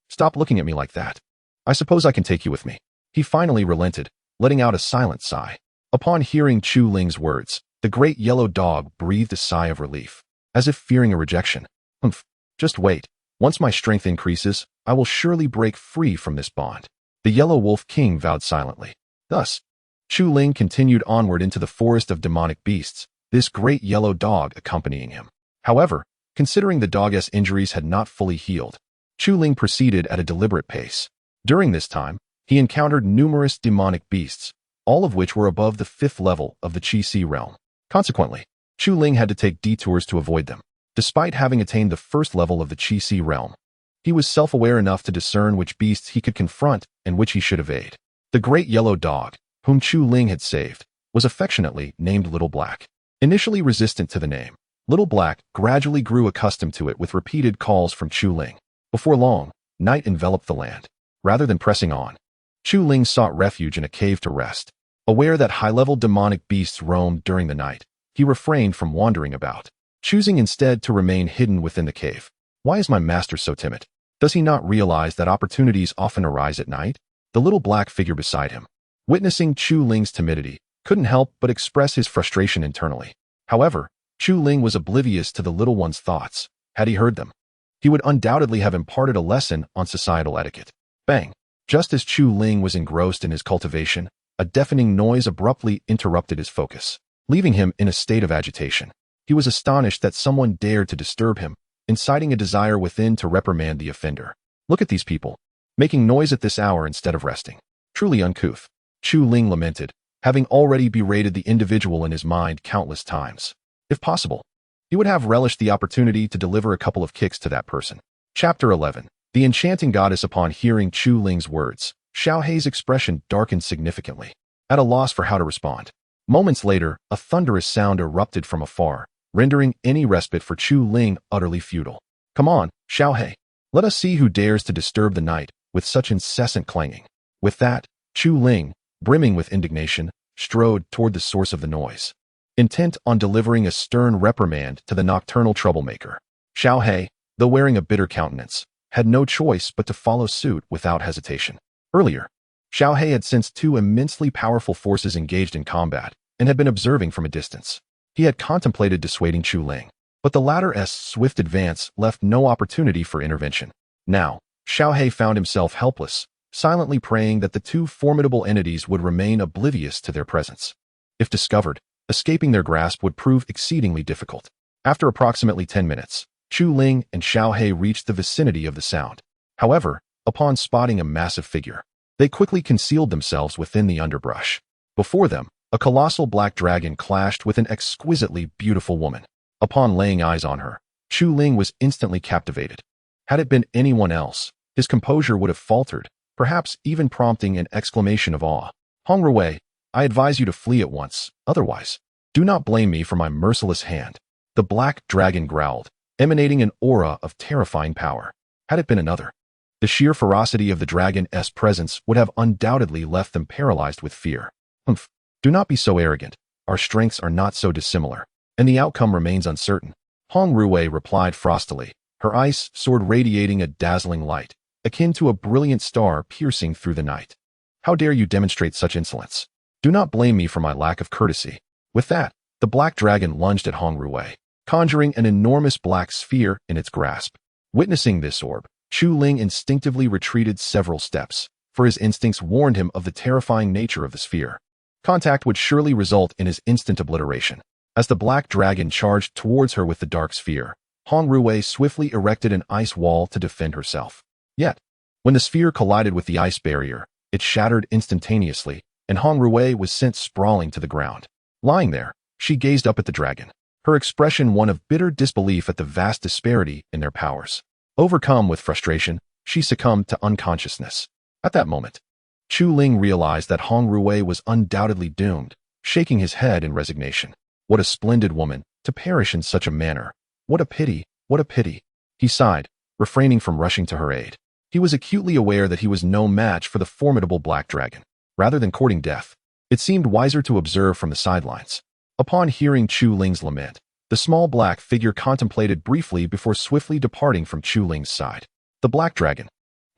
stop looking at me like that. I suppose I can take you with me." He finally relented, letting out a silent sigh. Upon hearing Chu Ling's words, the great yellow dog breathed a sigh of relief, as if fearing a rejection. "Humph, just wait. Once my strength increases, I will surely break free from this bond." The Yellow Wolf King vowed silently. Thus, Chu Ling continued onward into the forest of demonic beasts, this great yellow dog accompanying him. However, considering the dog's injuries had not fully healed, Chu Ling proceeded at a deliberate pace. During this time, he encountered numerous demonic beasts, all of which were above the 5th level of the Qi realm. Consequently, Chu Ling had to take detours to avoid them. Despite having attained the 1st level of the Qi realm, he was self-aware enough to discern which beasts he could confront and which he should evade. The great yellow dog, whom Chu Ling had saved, was affectionately named Little Black. Initially resistant to the name, Little Black gradually grew accustomed to it with repeated calls from Chu Ling. Before long, night enveloped the land. Rather than pressing on, Chu Ling sought refuge in a cave to rest. Aware that high-level demonic beasts roamed during the night, he refrained from wandering about, choosing instead to remain hidden within the cave. "Why is my master so timid?" Does he not realize that opportunities often arise at night? The little black figure beside him, witnessing Chu Ling's timidity, couldn't help but express his frustration internally. However, Chu Ling was oblivious to the little one's thoughts. Had he heard them, he would undoubtedly have imparted a lesson on societal etiquette. Bang! Just as Chu Ling was engrossed in his cultivation, a deafening noise abruptly interrupted his focus, leaving him in a state of agitation. He was astonished that someone dared to disturb him, inciting a desire within to reprimand the offender. Look at these people, making noise at this hour instead of resting. Truly uncouth, Chu Ling lamented, having already berated the individual in his mind countless times. If possible, he would have relished the opportunity to deliver a couple of kicks to that person. Chapter 11. The enchanting goddess. Upon hearing Chu Ling's words, Xiao Hei's expression darkened significantly, at a loss for how to respond. Moments later, a thunderous sound erupted from afar, rendering any respite for Chu Ling utterly futile. Come on, Xiao Hei. Let us see who dares to disturb the night with such incessant clanging. With that, Chu Ling, brimming with indignation, strode toward the source of the noise, intent on delivering a stern reprimand to the nocturnal troublemaker. Xiao Hei, though wearing a bitter countenance, had no choice but to follow suit without hesitation. Earlier, Xiao Hei had sensed two immensely powerful forces engaged in combat and had been observing from a distance. He had contemplated dissuading Chu Ling, but the latter's swift advance left no opportunity for intervention. Now, Xiao Hei found himself helpless, silently praying that the two formidable entities would remain oblivious to their presence. If discovered, escaping their grasp would prove exceedingly difficult. After approximately 10 minutes, Chu Ling and Xiao Hei reached the vicinity of the sound. However, upon spotting a massive figure, they quickly concealed themselves within the underbrush. Before them, a colossal black dragon clashed with an exquisitely beautiful woman. Upon laying eyes on her, Chu Ling was instantly captivated. Had it been anyone else, his composure would have faltered, perhaps even prompting an exclamation of awe. Hong Ruwei, I advise you to flee at once, otherwise, do not blame me for my merciless hand. The black dragon growled, emanating an aura of terrifying power. Had it been another, the sheer ferocity of the dragon's presence would have undoubtedly left them paralyzed with fear. Humph. Do not be so arrogant. Our strengths are not so dissimilar, and the outcome remains uncertain. Hong Ruwei replied frostily, her ice sword radiating a dazzling light, akin to a brilliant star piercing through the night. How dare you demonstrate such insolence? Do not blame me for my lack of courtesy. With that, the black dragon lunged at Hong Ruwei, conjuring an enormous black sphere in its grasp. Witnessing this orb, Chu Ling instinctively retreated several steps, for his instincts warned him of the terrifying nature of the sphere. Contact would surely result in his instant obliteration. As the black dragon charged towards her with the dark sphere, Hong Ruwei swiftly erected an ice wall to defend herself. Yet, when the sphere collided with the ice barrier, it shattered instantaneously, and Hong Ruwei was sent sprawling to the ground. Lying there, she gazed up at the dragon, her expression one of bitter disbelief at the vast disparity in their powers. Overcome with frustration, she succumbed to unconsciousness. At that moment, Chu Ling realized that Hong Ruwei was undoubtedly doomed, shaking his head in resignation. What a splendid woman, to perish in such a manner. What a pity, what a pity. He sighed, refraining from rushing to her aid. He was acutely aware that he was no match for the formidable black dragon. Rather than courting death, it seemed wiser to observe from the sidelines. Upon hearing Chu Ling's lament, the small black figure contemplated briefly before swiftly departing from Chu Ling's side. The black dragon,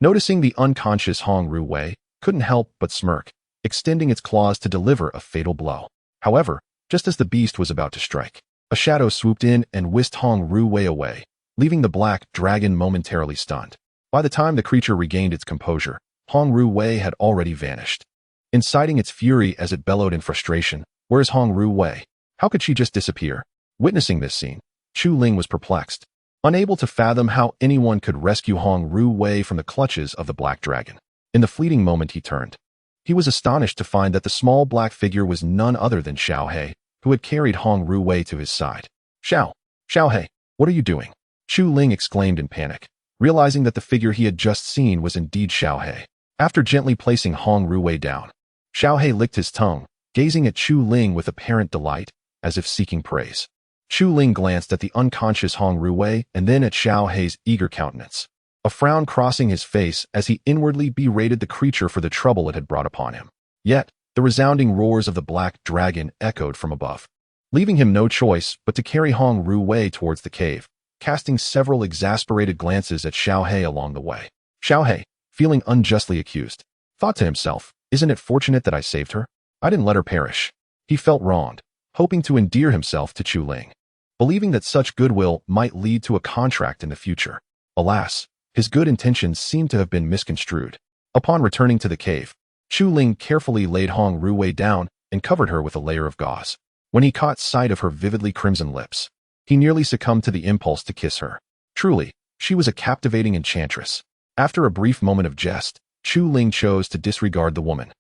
noticing the unconscious Hong Ruwei, couldn't help but smirk, extending its claws to deliver a fatal blow. However, just as the beast was about to strike, a shadow swooped in and whisked Hong Ruwei away, leaving the black dragon momentarily stunned. By the time the creature regained its composure, Hong Ruwei had already vanished, inciting its fury as it bellowed in frustration. Where's Hong Ruwei? How could she just disappear? Witnessing this scene, Chu Ling was perplexed, unable to fathom how anyone could rescue Hong Ruwei from the clutches of the black dragon. In the fleeting moment he turned, he was astonished to find that the small black figure was none other than Xiao Hei, who had carried Hong Ruwei to his side. Xiao Hei, what are you doing? Chu Ling exclaimed in panic, realizing that the figure he had just seen was indeed Xiao Hei. After gently placing Hong Ruwei down, Xiao Hei licked his tongue, gazing at Chu Ling with apparent delight, as if seeking praise. Chu Ling glanced at the unconscious Hong Ruwei and then at Xiao Hei's eager countenance, a frown crossing his face as he inwardly berated the creature for the trouble it had brought upon him. Yet, the resounding roars of the black dragon echoed from above, leaving him no choice but to carry Hong Ruwei towards the cave, casting several exasperated glances at Xiaohe along the way. Xiaohe, feeling unjustly accused, thought to himself, isn't it fortunate that I saved her? I didn't let her perish. He felt wronged, hoping to endear himself to Chu Ling, believing that such goodwill might lead to a contract in the future. Alas, his good intentions seemed to have been misconstrued. Upon returning to the cave, Chu Ling carefully laid Hong Ruwei down and covered her with a layer of gauze. When he caught sight of her vividly crimson lips, he nearly succumbed to the impulse to kiss her. Truly, she was a captivating enchantress. After a brief moment of jest, Chu Ling chose to disregard the woman,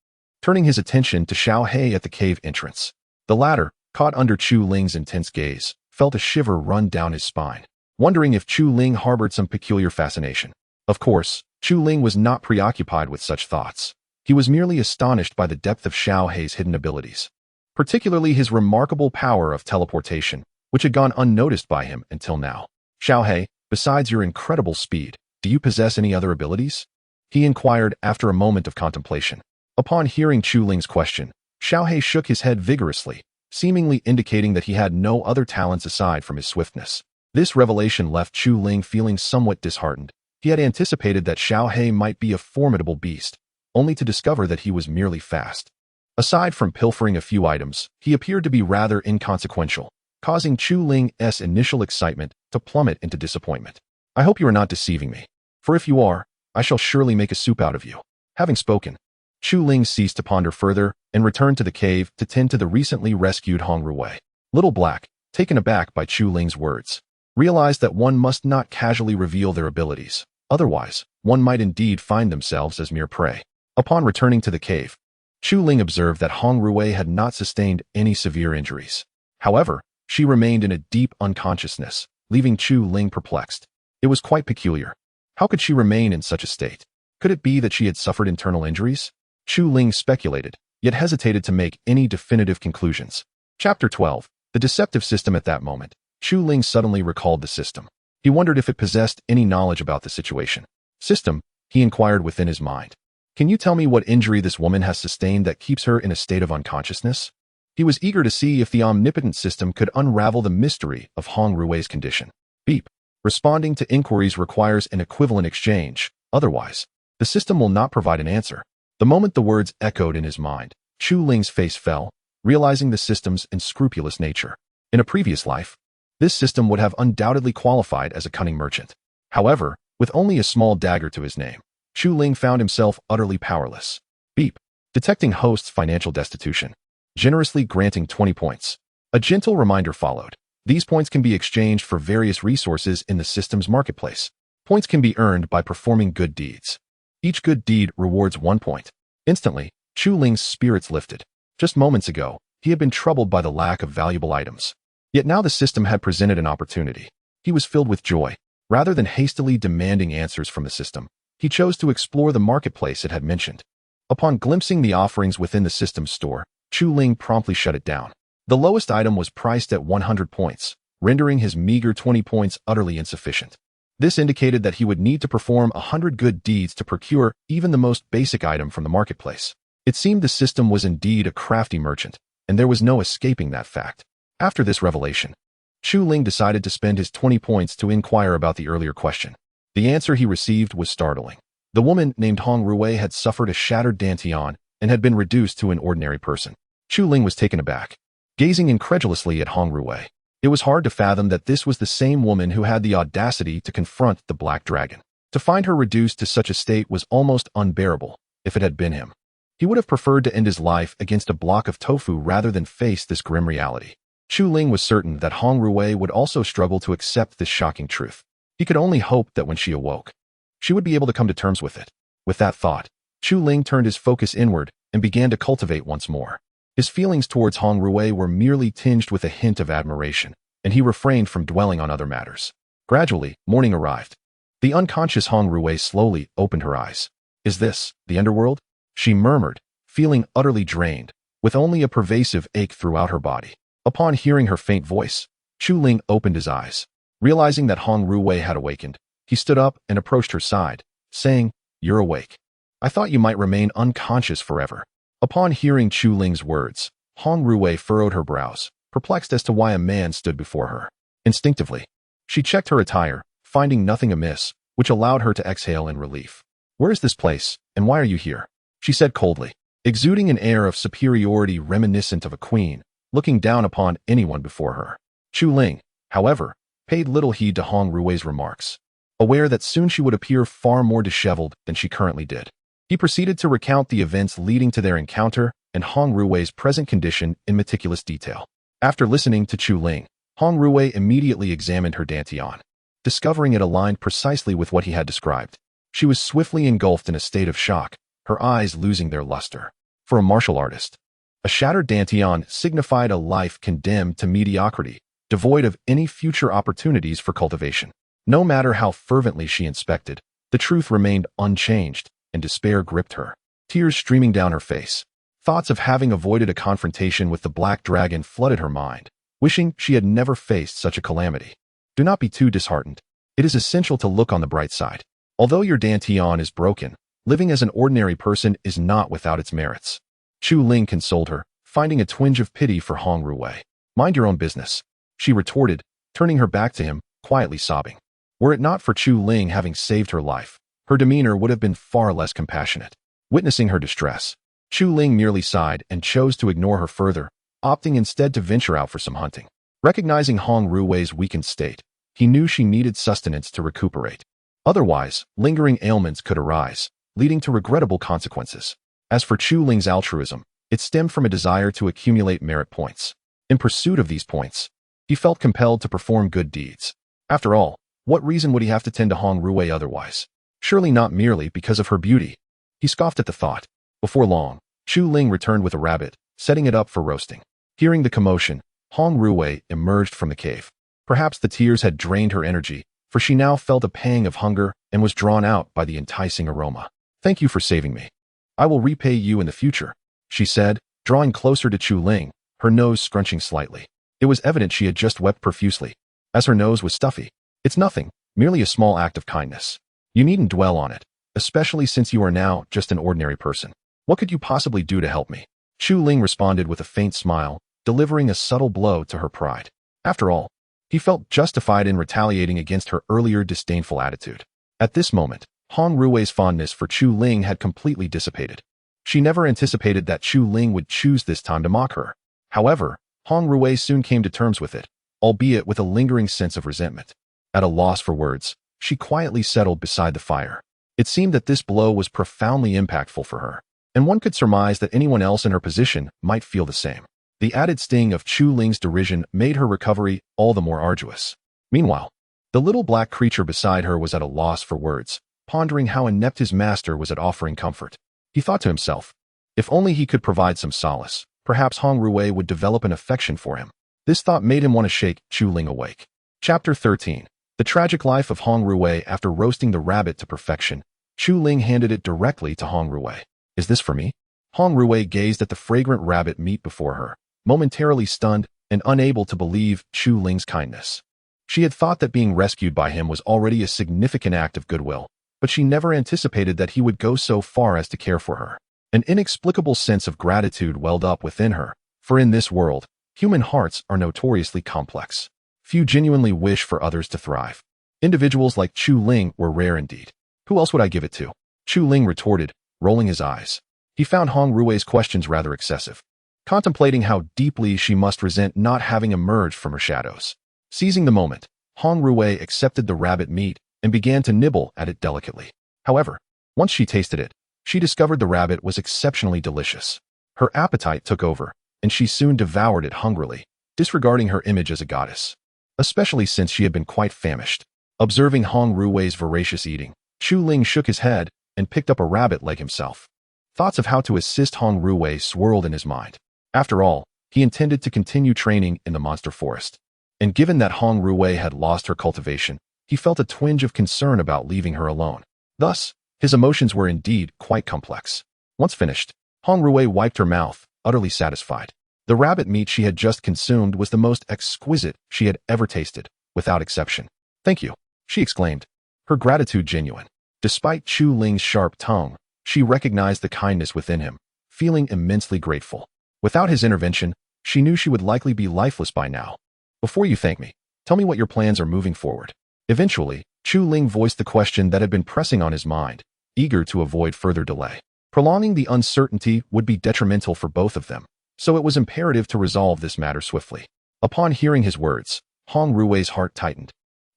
turning his attention to Xiaohe at the cave entrance. The latter, caught under Chu Ling's intense gaze, felt a shiver run down his spine, wondering if Chu Ling harbored some peculiar fascination. Of course, Chu Ling was not preoccupied with such thoughts. He was merely astonished by the depth of Xiaohe's hidden abilities, particularly his remarkable power of teleportation, which had gone unnoticed by him until now. Xiaohe, besides your incredible speed, do you possess any other abilities? He inquired after a moment of contemplation. Upon hearing Chu Ling's question, Xiaohe shook his head vigorously, seemingly indicating that he had no other talents aside from his swiftness. This revelation left Chu Ling feeling somewhat disheartened. He had anticipated that Xiaohe might be a formidable beast, only to discover that he was merely fast. Aside from pilfering a few items, he appeared to be rather inconsequential, causing Chu Ling's initial excitement to plummet into disappointment. I hope you are not deceiving me, for if you are, I shall surely make a soup out of you. Having spoken, Chu Ling ceased to ponder further and returned to the cave to tend to the recently rescued Hong Ruwei. Little Black, taken aback by Chu Ling's words, realized that one must not casually reveal their abilities. Otherwise, one might indeed find themselves as mere prey. Upon returning to the cave, Chu Ling observed that Hong Ruwei had not sustained any severe injuries. However, she remained in a deep unconsciousness, leaving Chu Ling perplexed. It was quite peculiar. How could she remain in such a state? Could it be that she had suffered internal injuries? Chu Ling speculated, yet hesitated to make any definitive conclusions. Chapter 12. The Deceptive System. At that moment, Chu Ling suddenly recalled the system. He wondered if it possessed any knowledge about the situation. System, he inquired within his mind. Can you tell me what injury this woman has sustained that keeps her in a state of unconsciousness? He was eager to see if the omnipotent system could unravel the mystery of Hong Ruwei's condition. Beep. Responding to inquiries requires an equivalent exchange. Otherwise, the system will not provide an answer. The moment the words echoed in his mind, Chu Ling's face fell, realizing the system's unscrupulous nature. In a previous life, this system would have undoubtedly qualified as a cunning merchant. However, with only a small dagger to his name, Chu Ling found himself utterly powerless. Beep. Detecting host's financial destitution. Generously granting 20 points. A gentle reminder followed. These points can be exchanged for various resources in the system's marketplace. Points can be earned by performing good deeds. Each good deed rewards 1 point. Instantly, Chu Ling's spirits lifted. Just moments ago, he had been troubled by the lack of valuable items. Yet now the system had presented an opportunity. He was filled with joy. Rather than hastily demanding answers from the system, he chose to explore the marketplace it had mentioned. Upon glimpsing the offerings within the system's store, Chu Ling promptly shut it down. The lowest item was priced at 100 points, rendering his meager 20 points utterly insufficient. This indicated that he would need to perform 100 good deeds to procure even the most basic item from the marketplace. It seemed the system was indeed a crafty merchant, and there was no escaping that fact. After this revelation, Chu Ling decided to spend his 20 points to inquire about the earlier question. The answer he received was startling. The woman named Hong Ruwei had suffered a shattered dantian and had been reduced to an ordinary person. Chu Ling was taken aback, gazing incredulously at Hong Ruwei. It was hard to fathom that this was the same woman who had the audacity to confront the Black Dragon. To find her reduced to such a state was almost unbearable, if it had been him. He would have preferred to end his life against a block of tofu rather than face this grim reality. Chu Ling was certain that Hong Ruwei would also struggle to accept this shocking truth. He could only hope that when she awoke, she would be able to come to terms with it. With that thought, Chu Ling turned his focus inward and began to cultivate once more. His feelings towards Hong Ruwei were merely tinged with a hint of admiration, and he refrained from dwelling on other matters. Gradually, morning arrived. The unconscious Hong Ruwei slowly opened her eyes. Is this the underworld? She murmured, feeling utterly drained, with only a pervasive ache throughout her body. Upon hearing her faint voice, Chu Ling opened his eyes. Realizing that Hong Ruwei had awakened, he stood up and approached her side, saying, "You're awake. I thought you might remain unconscious forever." Upon hearing Chu Ling's words, Hong Ruwei furrowed her brows, perplexed as to why a man stood before her. Instinctively, She checked her attire, finding nothing amiss, which allowed her to exhale in relief. "Where is this place, and why are you here?" she said coldly, exuding an air of superiority reminiscent of a queen, looking down upon anyone before her. Chu Ling, however, paid little heed to Hong Rui's remarks, aware that soon she would appear far more disheveled than she currently did. He proceeded to recount the events leading to their encounter and Hong Rui's present condition in meticulous detail. After listening to Chu Ling, Hong Rui immediately examined her dantian, discovering it aligned precisely with what he had described. She was swiftly engulfed in a state of shock, her eyes losing their luster. For a martial artist, a shattered dantian signified a life condemned to mediocrity, devoid of any future opportunities for cultivation. No matter how fervently she inspected, the truth remained unchanged, and despair gripped her, tears streaming down her face. Thoughts of having avoided a confrontation with the black dragon flooded her mind, wishing she had never faced such a calamity. Do not be too disheartened. It is essential to look on the bright side. Although your dantian is broken, living as an ordinary person is not without its merits. Chu Ling consoled her, finding a twinge of pity for Hong Rui. "Mind your own business," she retorted, turning her back to him, quietly sobbing. Were it not for Chu Ling having saved her life, her demeanor would have been far less compassionate. Witnessing her distress, Chu Ling merely sighed and chose to ignore her further, opting instead to venture out for some hunting. Recognizing Hong Rui's weakened state, he knew she needed sustenance to recuperate. Otherwise, lingering ailments could arise, leading to regrettable consequences. As for Chu Ling's altruism, it stemmed from a desire to accumulate merit points. In pursuit of these points, he felt compelled to perform good deeds. After all, what reason would he have to tend to Hong Rui otherwise? Surely not merely because of her beauty. He scoffed at the thought. Before long, Chu Ling returned with a rabbit, setting it up for roasting. Hearing the commotion, Hong Rui emerged from the cave. Perhaps the tears had drained her energy, for she now felt a pang of hunger and was drawn out by the enticing aroma. "Thank you for saving me. I will repay you in the future," she said, drawing closer to Chu Ling, her nose scrunching slightly. It was evident she had just wept profusely, as her nose was stuffy. "It's nothing, merely a small act of kindness. You needn't dwell on it, especially since you are now just an ordinary person. What could you possibly do to help me?" Chu Ling responded with a faint smile, delivering a subtle blow to her pride. After all, he felt justified in retaliating against her earlier disdainful attitude. At this moment, Hong Rui's fondness for Chu Ling had completely dissipated. She never anticipated that Chu Ling would choose this time to mock her. However, Hong Rui soon came to terms with it, albeit with a lingering sense of resentment. At a loss for words, she quietly settled beside the fire. It seemed that this blow was profoundly impactful for her, and one could surmise that anyone else in her position might feel the same. The added sting of Chu Ling's derision made her recovery all the more arduous. Meanwhile, the little black creature beside her was at a loss for words, pondering how inept his master was at offering comfort. He thought to himself, if only he could provide some solace, perhaps Hong Rui would develop an affection for him. This thought made him want to shake Chu Ling awake. Chapter 13. The tragic life of Hong Rui. After roasting the rabbit to perfection, Chu Ling handed it directly to Hong Rui. "Is this for me?" Hong Rui gazed at the fragrant rabbit meat before her, momentarily stunned and unable to believe Chu Ling's kindness. She had thought that being rescued by him was already a significant act of goodwill, but she never anticipated that he would go so far as to care for her. An inexplicable sense of gratitude welled up within her, for in this world, human hearts are notoriously complex. Few genuinely wish for others to thrive. Individuals like Chu Ling were rare indeed. "Who else would I give it to?" Chu Ling retorted, rolling his eyes. He found Hong Rui's questions rather excessive, contemplating how deeply she must resent not having emerged from her shadows. Seizing the moment, Hong Rui accepted the rabbit meat and began to nibble at it delicately. However, once she tasted it, she discovered the rabbit was exceptionally delicious. Her appetite took over, and she soon devoured it hungrily, disregarding her image as a goddess, especially since she had been quite famished. Observing Hong Rui's voracious eating, Chu Ling shook his head and picked up a rabbit leg himself. Thoughts of how to assist Hong Rui swirled in his mind. After all, he intended to continue training in the monster forest. And given that Hong Rui had lost her cultivation, he felt a twinge of concern about leaving her alone. Thus, his emotions were indeed quite complex. Once finished, Hong Rui wiped her mouth, utterly satisfied. The rabbit meat she had just consumed was the most exquisite she had ever tasted, without exception. "Thank you," she exclaimed, her gratitude genuine. Despite Chu Ling's sharp tongue, she recognized the kindness within him, feeling immensely grateful. Without his intervention, she knew she would likely be lifeless by now. "Before you thank me, Tell me what your plans are moving forward. Eventually, Chu Ling voiced the question that had been pressing on his mind, eager to avoid further delay. Prolonging the uncertainty would be detrimental for both of them, so it was imperative to resolve this matter swiftly. Upon hearing his words, Hong Rui's heart tightened,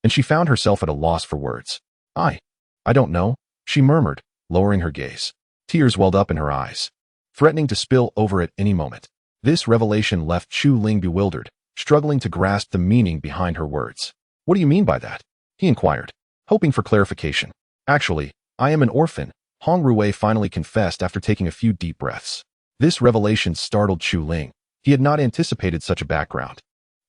and she found herself at a loss for words. I don't know, she murmured, lowering her gaze. Tears welled up in her eyes, threatening to spill over at any moment. This revelation left Chu Ling bewildered, struggling to grasp the meaning behind her words. What do you mean by that? He inquired, hoping for clarification. Actually, I am an orphan, Hong Rui finally confessed after taking a few deep breaths. This revelation startled Chu Ling. He had not anticipated such a background.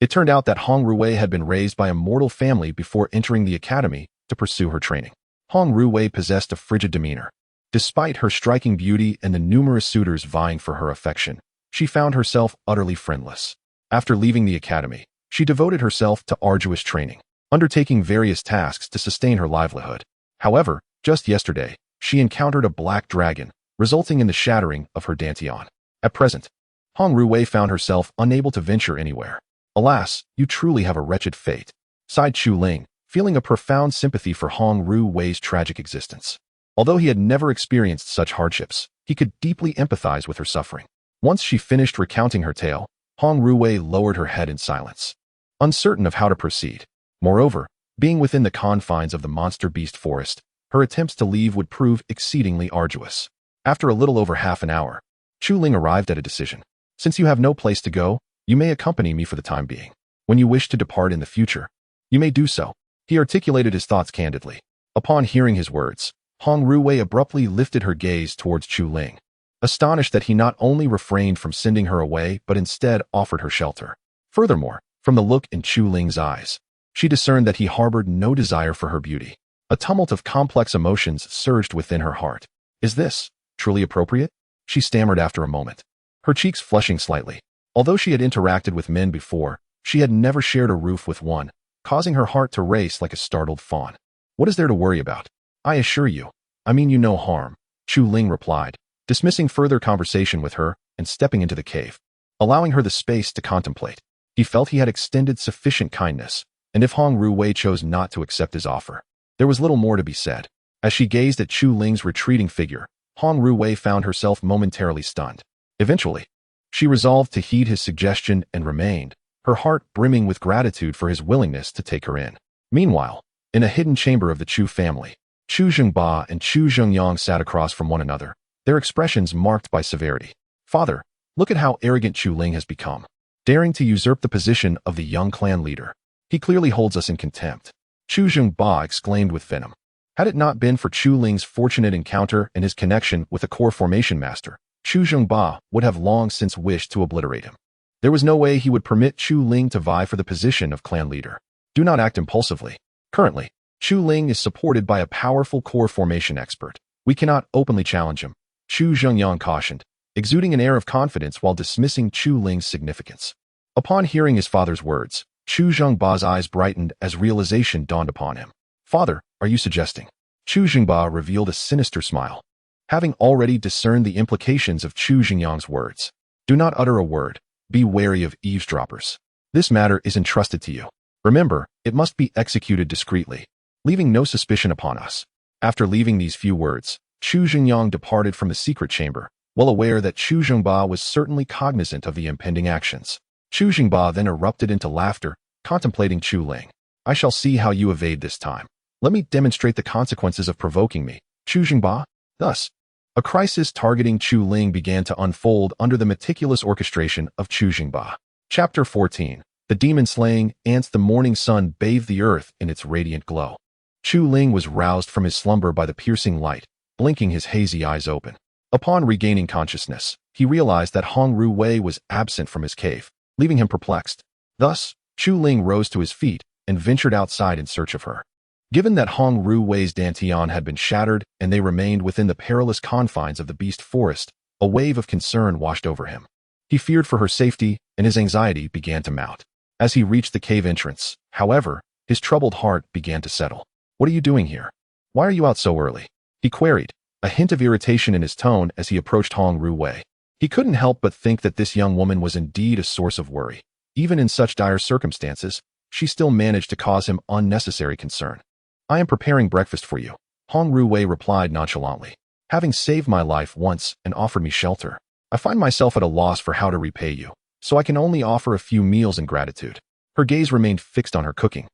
It turned out that Hong Rui had been raised by a mortal family before entering the academy to pursue her training. Hong Rui possessed a frigid demeanor. Despite her striking beauty and the numerous suitors vying for her affection, she found herself utterly friendless. After leaving the academy, she devoted herself to arduous training, undertaking various tasks to sustain her livelihood. However, just yesterday, she encountered a black dragon, resulting in the shattering of her dantian. At present, Hong Rui found herself unable to venture anywhere. Alas, you truly have a wretched fate, sighed Chu Ling, feeling a profound sympathy for Hong Rui's tragic existence. Although he had never experienced such hardships, he could deeply empathize with her suffering. Once she finished recounting her tale, Hong Rui lowered her head in silence, uncertain of how to proceed. Moreover, being within the confines of the monster beast forest, her attempts to leave would prove exceedingly arduous. After a little over half an hour, Chu Ling arrived at a decision. Since you have no place to go, you may accompany me for the time being. When you wish to depart in the future, you may do so. He articulated his thoughts candidly. Upon hearing his words, Hong Rui abruptly lifted her gaze towards Chu Ling, astonished that he not only refrained from sending her away but instead offered her shelter. Furthermore, from the look in Chu Ling's eyes, she discerned that he harbored no desire for her beauty. A tumult of complex emotions surged within her heart. Is this truly appropriate? She stammered after a moment, her cheeks flushing slightly. Although she had interacted with men before, she had never shared a roof with one, causing her heart to race like a startled fawn. What is there to worry about? I assure you, I mean you no harm, Chu Ling replied, dismissing further conversation with her and stepping into the cave, allowing her the space to contemplate. He felt he had extended sufficient kindness, and if Hong Rui chose not to accept his offer, there was little more to be said. As she gazed at Chu Ling's retreating figure, Hong Rui found herself momentarily stunned. Eventually, she resolved to heed his suggestion and remained, her heart brimming with gratitude for his willingness to take her in. Meanwhile, in a hidden chamber of the Chu family, Chu Zhengba and Chu Zhengyang sat across from one another, their expressions marked by severity. Father, look at how arrogant Chu Ling has become, daring to usurp the position of the young clan leader. He clearly holds us in contempt, Chu Zhengba exclaimed with venom. Had it not been for Chu Ling's fortunate encounter and his connection with a core formation master, Chu Zhengba would have long since wished to obliterate him. There was no way he would permit Chu Ling to vie for the position of clan leader. Do not act impulsively. Currently, Chu Ling is supported by a powerful core formation expert. We cannot openly challenge him, Chu Zhengyang cautioned, exuding an air of confidence while dismissing Chu Ling's significance. Upon hearing his father's words, Chu Zhengba's eyes brightened as realization dawned upon him. Father, are you suggesting? Chu Zhengba revealed a sinister smile, having already discerned the implications of Chu Zhengyang's words. Do not utter a word. Be wary of eavesdroppers. This matter is entrusted to you. Remember, it must be executed discreetly, leaving no suspicion upon us. After leaving these few words, Chu Zhengyang departed from the secret chamber, well aware that Chu Zhengba was certainly cognizant of the impending actions. Chu Zhengba then erupted into laughter, contemplating Chu Ling. I shall see how you evade this time. Let me demonstrate the consequences of provoking me, Chu Zhengba. Thus, a crisis targeting Chu Ling began to unfold under the meticulous orchestration of Chu Zhengba. Chapter 14. The demon-slaying ants. The morning sun bathed the earth in its radiant glow. Chu Ling was roused from his slumber by the piercing light, blinking his hazy eyes open. Upon regaining consciousness, he realized that Hong Rui was absent from his cave, leaving him perplexed. Thus, Chu Ling rose to his feet and ventured outside in search of her. Given that Hong Rui's dantian had been shattered and they remained within the perilous confines of the beast forest, a wave of concern washed over him. He feared for her safety, and his anxiety began to mount. As he reached the cave entrance, however, his troubled heart began to settle. What are you doing here? Why are you out so early? He queried, a hint of irritation in his tone as he approached Hong Rui. He couldn't help but think that this young woman was indeed a source of worry. Even in such dire circumstances, she still managed to cause him unnecessary concern. "I am preparing breakfast for you," Hong Ruwei replied nonchalantly. "Having saved my life once and offered me shelter, I find myself at a loss for how to repay you, so I can only offer a few meals in gratitude." Her gaze remained fixed on her cooking,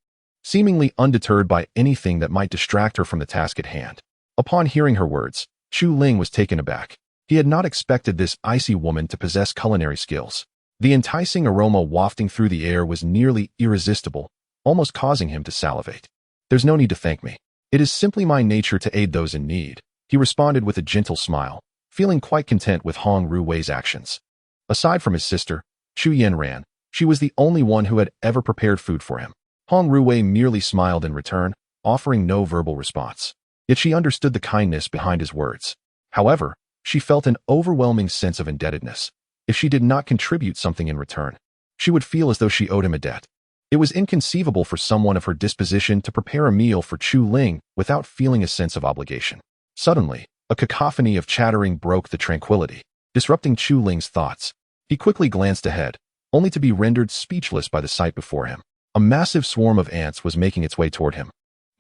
seemingly undeterred by anything that might distract her from the task at hand. Upon hearing her words, Chu Ling was taken aback. He had not expected this icy woman to possess culinary skills. The enticing aroma wafting through the air was nearly irresistible, almost causing him to salivate. "There's no need to thank me. It is simply my nature to aid those in need," he responded with a gentle smile, feeling quite content with Hong Ruwei's actions. Aside from his sister, Chu Yanran, she was the only one who had ever prepared food for him. Hong Ruwei merely smiled in return, offering no verbal response. Yet she understood the kindness behind his words. However, she felt an overwhelming sense of indebtedness. If she did not contribute something in return, she would feel as though she owed him a debt. It was inconceivable for someone of her disposition to prepare a meal for Chu Ling without feeling a sense of obligation. Suddenly, a cacophony of chattering broke the tranquility, disrupting Chu Ling's thoughts. He quickly glanced ahead, only to be rendered speechless by the sight before him. A massive swarm of ants was making its way toward him,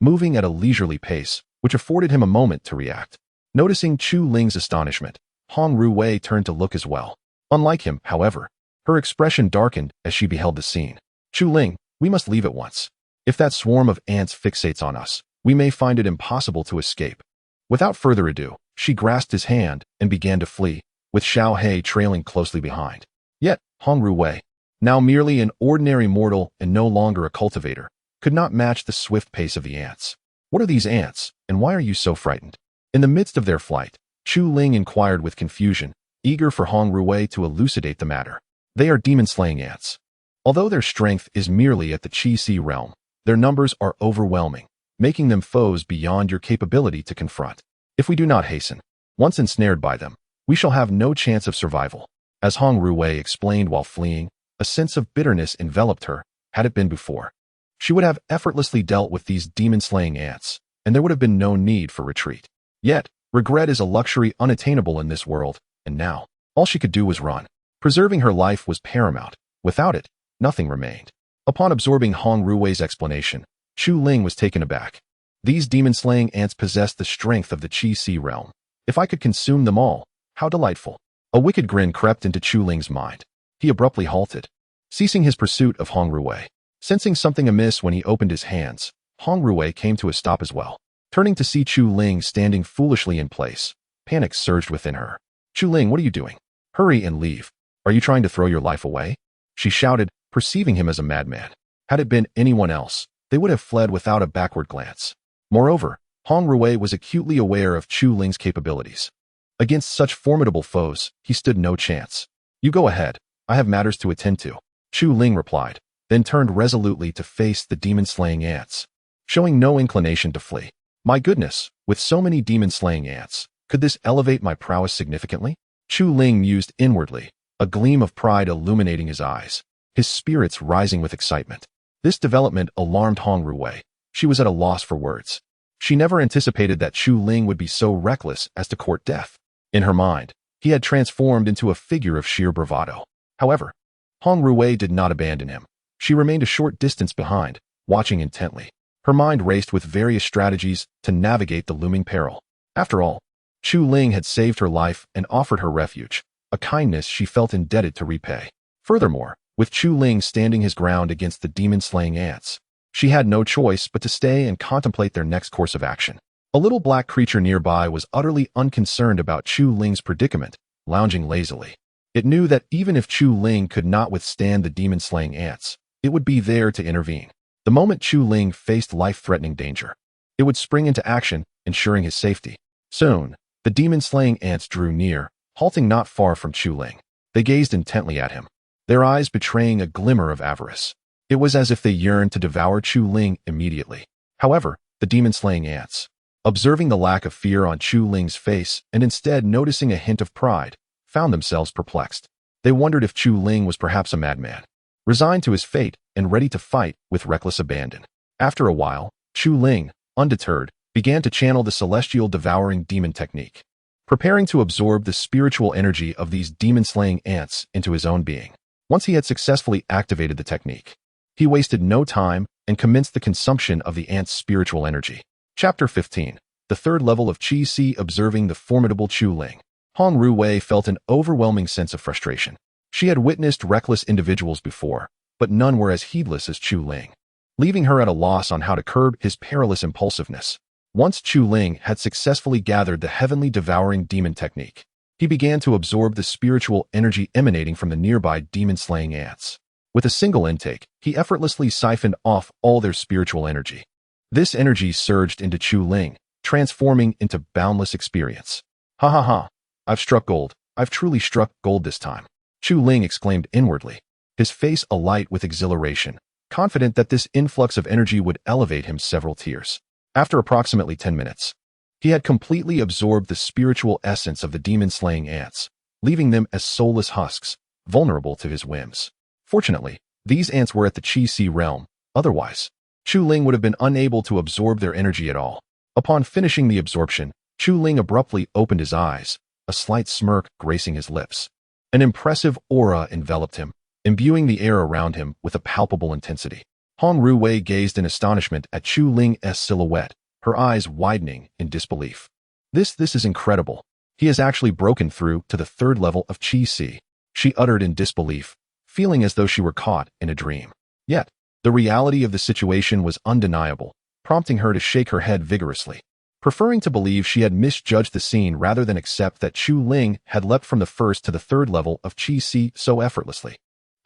moving at a leisurely pace, which afforded him a moment to react. Noticing Chu Ling's astonishment, Hong Ruwei turned to look as well. Unlike him, however, her expression darkened as she beheld the scene. "Chu Ling, we must leave at once. If that swarm of ants fixates on us, we may find it impossible to escape." Without further ado, she grasped his hand and began to flee, with Xiao He trailing closely behind. Yet, Hong Ruwei, now merely an ordinary mortal and no longer a cultivator, could not match the swift pace of the ants. "What are these ants, and why are you so frightened?" In the midst of their flight, Chu Ling inquired with confusion, eager for Hong Ruwei to elucidate the matter. "They are demon-slaying ants. Although their strength is merely at the Qi realm, their numbers are overwhelming, making them foes beyond your capability to confront. If we do not hasten, once ensnared by them, we shall have no chance of survival." As Hong Ruwei explained while fleeing, a sense of bitterness enveloped her. Had it been before, she would have effortlessly dealt with these demon-slaying ants, and there would have been no need for retreat. Yet, regret is a luxury unattainable in this world, and now, all she could do was run. Preserving her life was paramount. Without it, nothing remained. Upon absorbing Hong Ruwei's explanation, Chu Ling was taken aback. These demon-slaying ants possessed the strength of the Qi realm. If I could consume them all, how delightful. A wicked grin crept into Chu Ling's mind. He abruptly halted, ceasing his pursuit of Hong Ruwei. Sensing something amiss when he opened his hands, Hong Ruwei came to a stop as well. Turning to see Chu Ling standing foolishly in place, panic surged within her. "Chu Ling, what are you doing? Hurry and leave. Are you trying to throw your life away?" she shouted, perceiving him as a madman. Had it been anyone else, they would have fled without a backward glance. Moreover, Hong Ruwei was acutely aware of Chu Ling's capabilities. Against such formidable foes, he stood no chance. "You go ahead. I have matters to attend to," Chu Ling replied, then turned resolutely to face the demon-slaying ants, showing no inclination to flee. "My goodness, with so many demon-slaying ants, could this elevate my prowess significantly?" Chu Ling mused inwardly, a gleam of pride illuminating his eyes, his spirits rising with excitement. This development alarmed Hong Ruwei. She was at a loss for words. She never anticipated that Chu Ling would be so reckless as to court death. In her mind, he had transformed into a figure of sheer bravado. However, Hong Ruwei did not abandon him. She remained a short distance behind, watching intently. Her mind raced with various strategies to navigate the looming peril. After all, Chu Ling had saved her life and offered her refuge, a kindness she felt indebted to repay. Furthermore, with Chu Ling standing his ground against the demon-slaying ants, she had no choice but to stay and contemplate their next course of action. A little black creature nearby was utterly unconcerned about Chu Ling's predicament, lounging lazily. It knew that even if Chu Ling could not withstand the demon-slaying ants, it would be there to intervene. The moment Chu Ling faced life-threatening danger, it would spring into action, ensuring his safety. Soon, the demon-slaying ants drew near, halting not far from Chu Ling. They gazed intently at him, their eyes betraying a glimmer of avarice. It was as if they yearned to devour Chu Ling immediately. However, the demon-slaying ants, observing the lack of fear on Chu Ling's face and instead noticing a hint of pride, found themselves perplexed. They wondered if Chu Ling was perhaps a madman, resigned to his fate and ready to fight with reckless abandon. After a while, Chu Ling, undeterred, began to channel the celestial devouring demon technique, preparing to absorb the spiritual energy of these demon-slaying ants into his own being. Once he had successfully activated the technique, He wasted no time and commenced the consumption of the ant's spiritual energy. Chapter 15. The third level of Qi Si. Observing the formidable Chu Ling. Hong Ruwei felt an overwhelming sense of frustration. She had witnessed reckless individuals before, but none were as heedless as Chu Ling, leaving her at a loss on how to curb his perilous impulsiveness. Once Chu Ling had successfully gathered the heavenly devouring demon technique, he began to absorb the spiritual energy emanating from the nearby demon-slaying ants. With a single intake, he effortlessly siphoned off all their spiritual energy. This energy surged into Chu Ling, transforming into boundless experience. Ha ha ha! I've struck gold. I've truly struck gold this time. Chu Ling exclaimed inwardly, his face alight with exhilaration, confident that this influx of energy would elevate him several tiers. After approximately 10 minutes, he had completely absorbed the spiritual essence of the demon-slaying ants, leaving them as soulless husks, vulnerable to his whims. Fortunately, these ants were at the Qi Si realm. Otherwise, Chu Ling would have been unable to absorb their energy at all. Upon finishing the absorption, Chu Ling abruptly opened his eyes, a slight smirk gracing his lips. An impressive aura enveloped him, imbuing the air around him with a palpable intensity. Hong Ruwei gazed in astonishment at Chu Ling's silhouette, her eyes widening in disbelief. This is incredible. He has actually broken through to the third level of Qi Si, she uttered in disbelief, feeling as though she were caught in a dream. Yet, the reality of the situation was undeniable, prompting her to shake her head vigorously. Preferring to believe she had misjudged the scene rather than accept that Chu Ling had leapt from the first to the third level of Qi Si so effortlessly.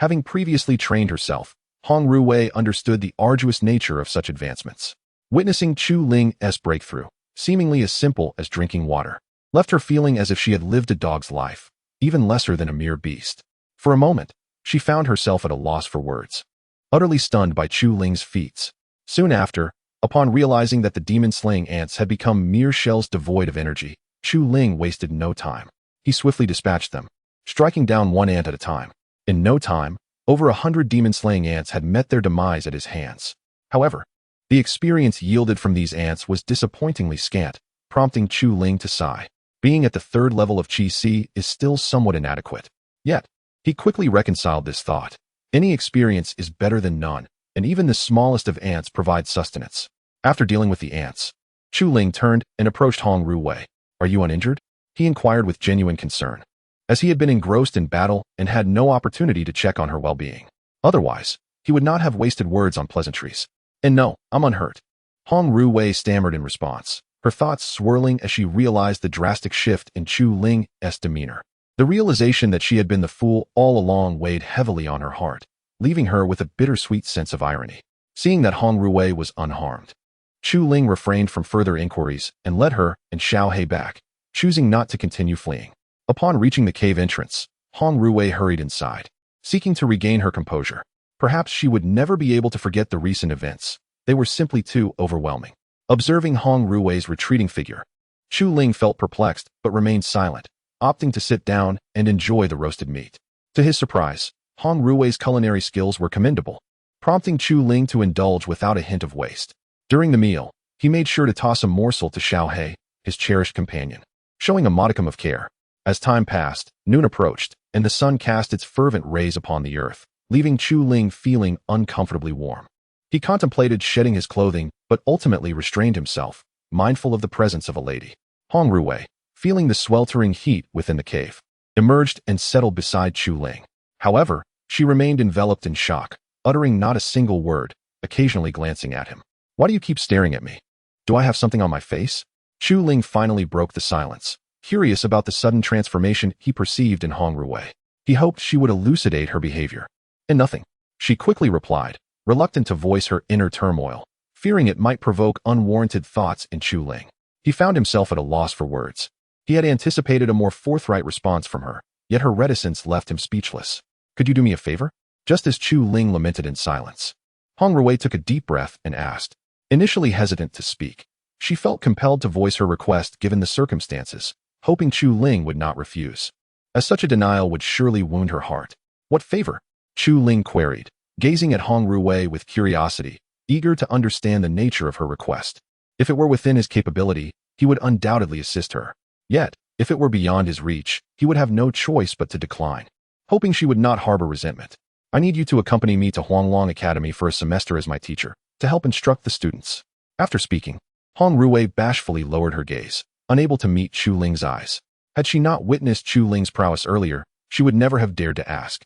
Having previously trained herself, Hong Ruwei understood the arduous nature of such advancements. Witnessing Chu Ling's breakthrough, seemingly as simple as drinking water, left her feeling as if she had lived a dog's life, even lesser than a mere beast. For a moment, she found herself at a loss for words, utterly stunned by Chu Ling's feats. Soon after, upon realizing that the demon-slaying ants had become mere shells devoid of energy, Chu Ling wasted no time. He swiftly dispatched them, striking down one ant at a time. In no time, over 100 demon-slaying ants had met their demise at his hands. However, the experience yielded from these ants was disappointingly scant, prompting Chu Ling to sigh. Being at the third level of Qi Si is still somewhat inadequate. Yet, he quickly reconciled this thought. Any experience is better than none, and even the smallest of ants provide sustenance. After dealing with the ants, Chu Ling turned and approached Hong Ruwei. Are you uninjured? He inquired with genuine concern, as he had been engrossed in battle and had no opportunity to check on her well-being. Otherwise, he would not have wasted words on pleasantries. And no, I'm unhurt. Hong Ruwei stammered in response, her thoughts swirling as she realized the drastic shift in Chu Ling's demeanor. The realization that she had been the fool all along weighed heavily on her heart, leaving her with a bittersweet sense of irony. Seeing that Hong Ruwei was unharmed, Chu Ling refrained from further inquiries and led her and Xiao He back, choosing not to continue fleeing. Upon reaching the cave entrance, Hong Ruwei hurried inside, seeking to regain her composure. Perhaps she would never be able to forget the recent events. They were simply too overwhelming. Observing Hong Ruwei's retreating figure, Chu Ling felt perplexed but remained silent, opting to sit down and enjoy the roasted meat. To his surprise, Hong Ruwei's culinary skills were commendable, prompting Chu Ling to indulge without a hint of waste. During the meal, he made sure to toss a morsel to Xiao He, his cherished companion, showing a modicum of care. As time passed, noon approached, and the sun cast its fervent rays upon the earth, leaving Chu Ling feeling uncomfortably warm. He contemplated shedding his clothing, but ultimately restrained himself, mindful of the presence of a lady. Hong Ruwei, feeling the sweltering heat within the cave, emerged and settled beside Chu Ling. However, she remained enveloped in shock, uttering not a single word, occasionally glancing at him. Why do you keep staring at me? Do I have something on my face? Chu Ling finally broke the silence, curious about the sudden transformation he perceived in Hong Ruwei. He hoped she would elucidate her behavior. And nothing, she quickly replied, reluctant to voice her inner turmoil, fearing it might provoke unwarranted thoughts in Chu Ling. He found himself at a loss for words. He had anticipated a more forthright response from her, yet her reticence left him speechless. Could you do me a favor? Just as Chu Ling lamented in silence, Hong Ruwei took a deep breath and asked. Initially hesitant to speak, she felt compelled to voice her request given the circumstances, hoping Chu Ling would not refuse, as such a denial would surely wound her heart. What favor? Chu Ling queried, gazing at Hong Ruwei with curiosity, eager to understand the nature of her request. If it were within his capability, he would undoubtedly assist her. Yet, if it were beyond his reach, he would have no choice but to decline, hoping she would not harbor resentment. I need you to accompany me to Huanglong Academy for a semester as my teacher, to help instruct the students. After speaking, Hong Ruwei bashfully lowered her gaze, unable to meet Chu Ling's eyes. Had she not witnessed Chu Ling's prowess earlier, she would never have dared to ask.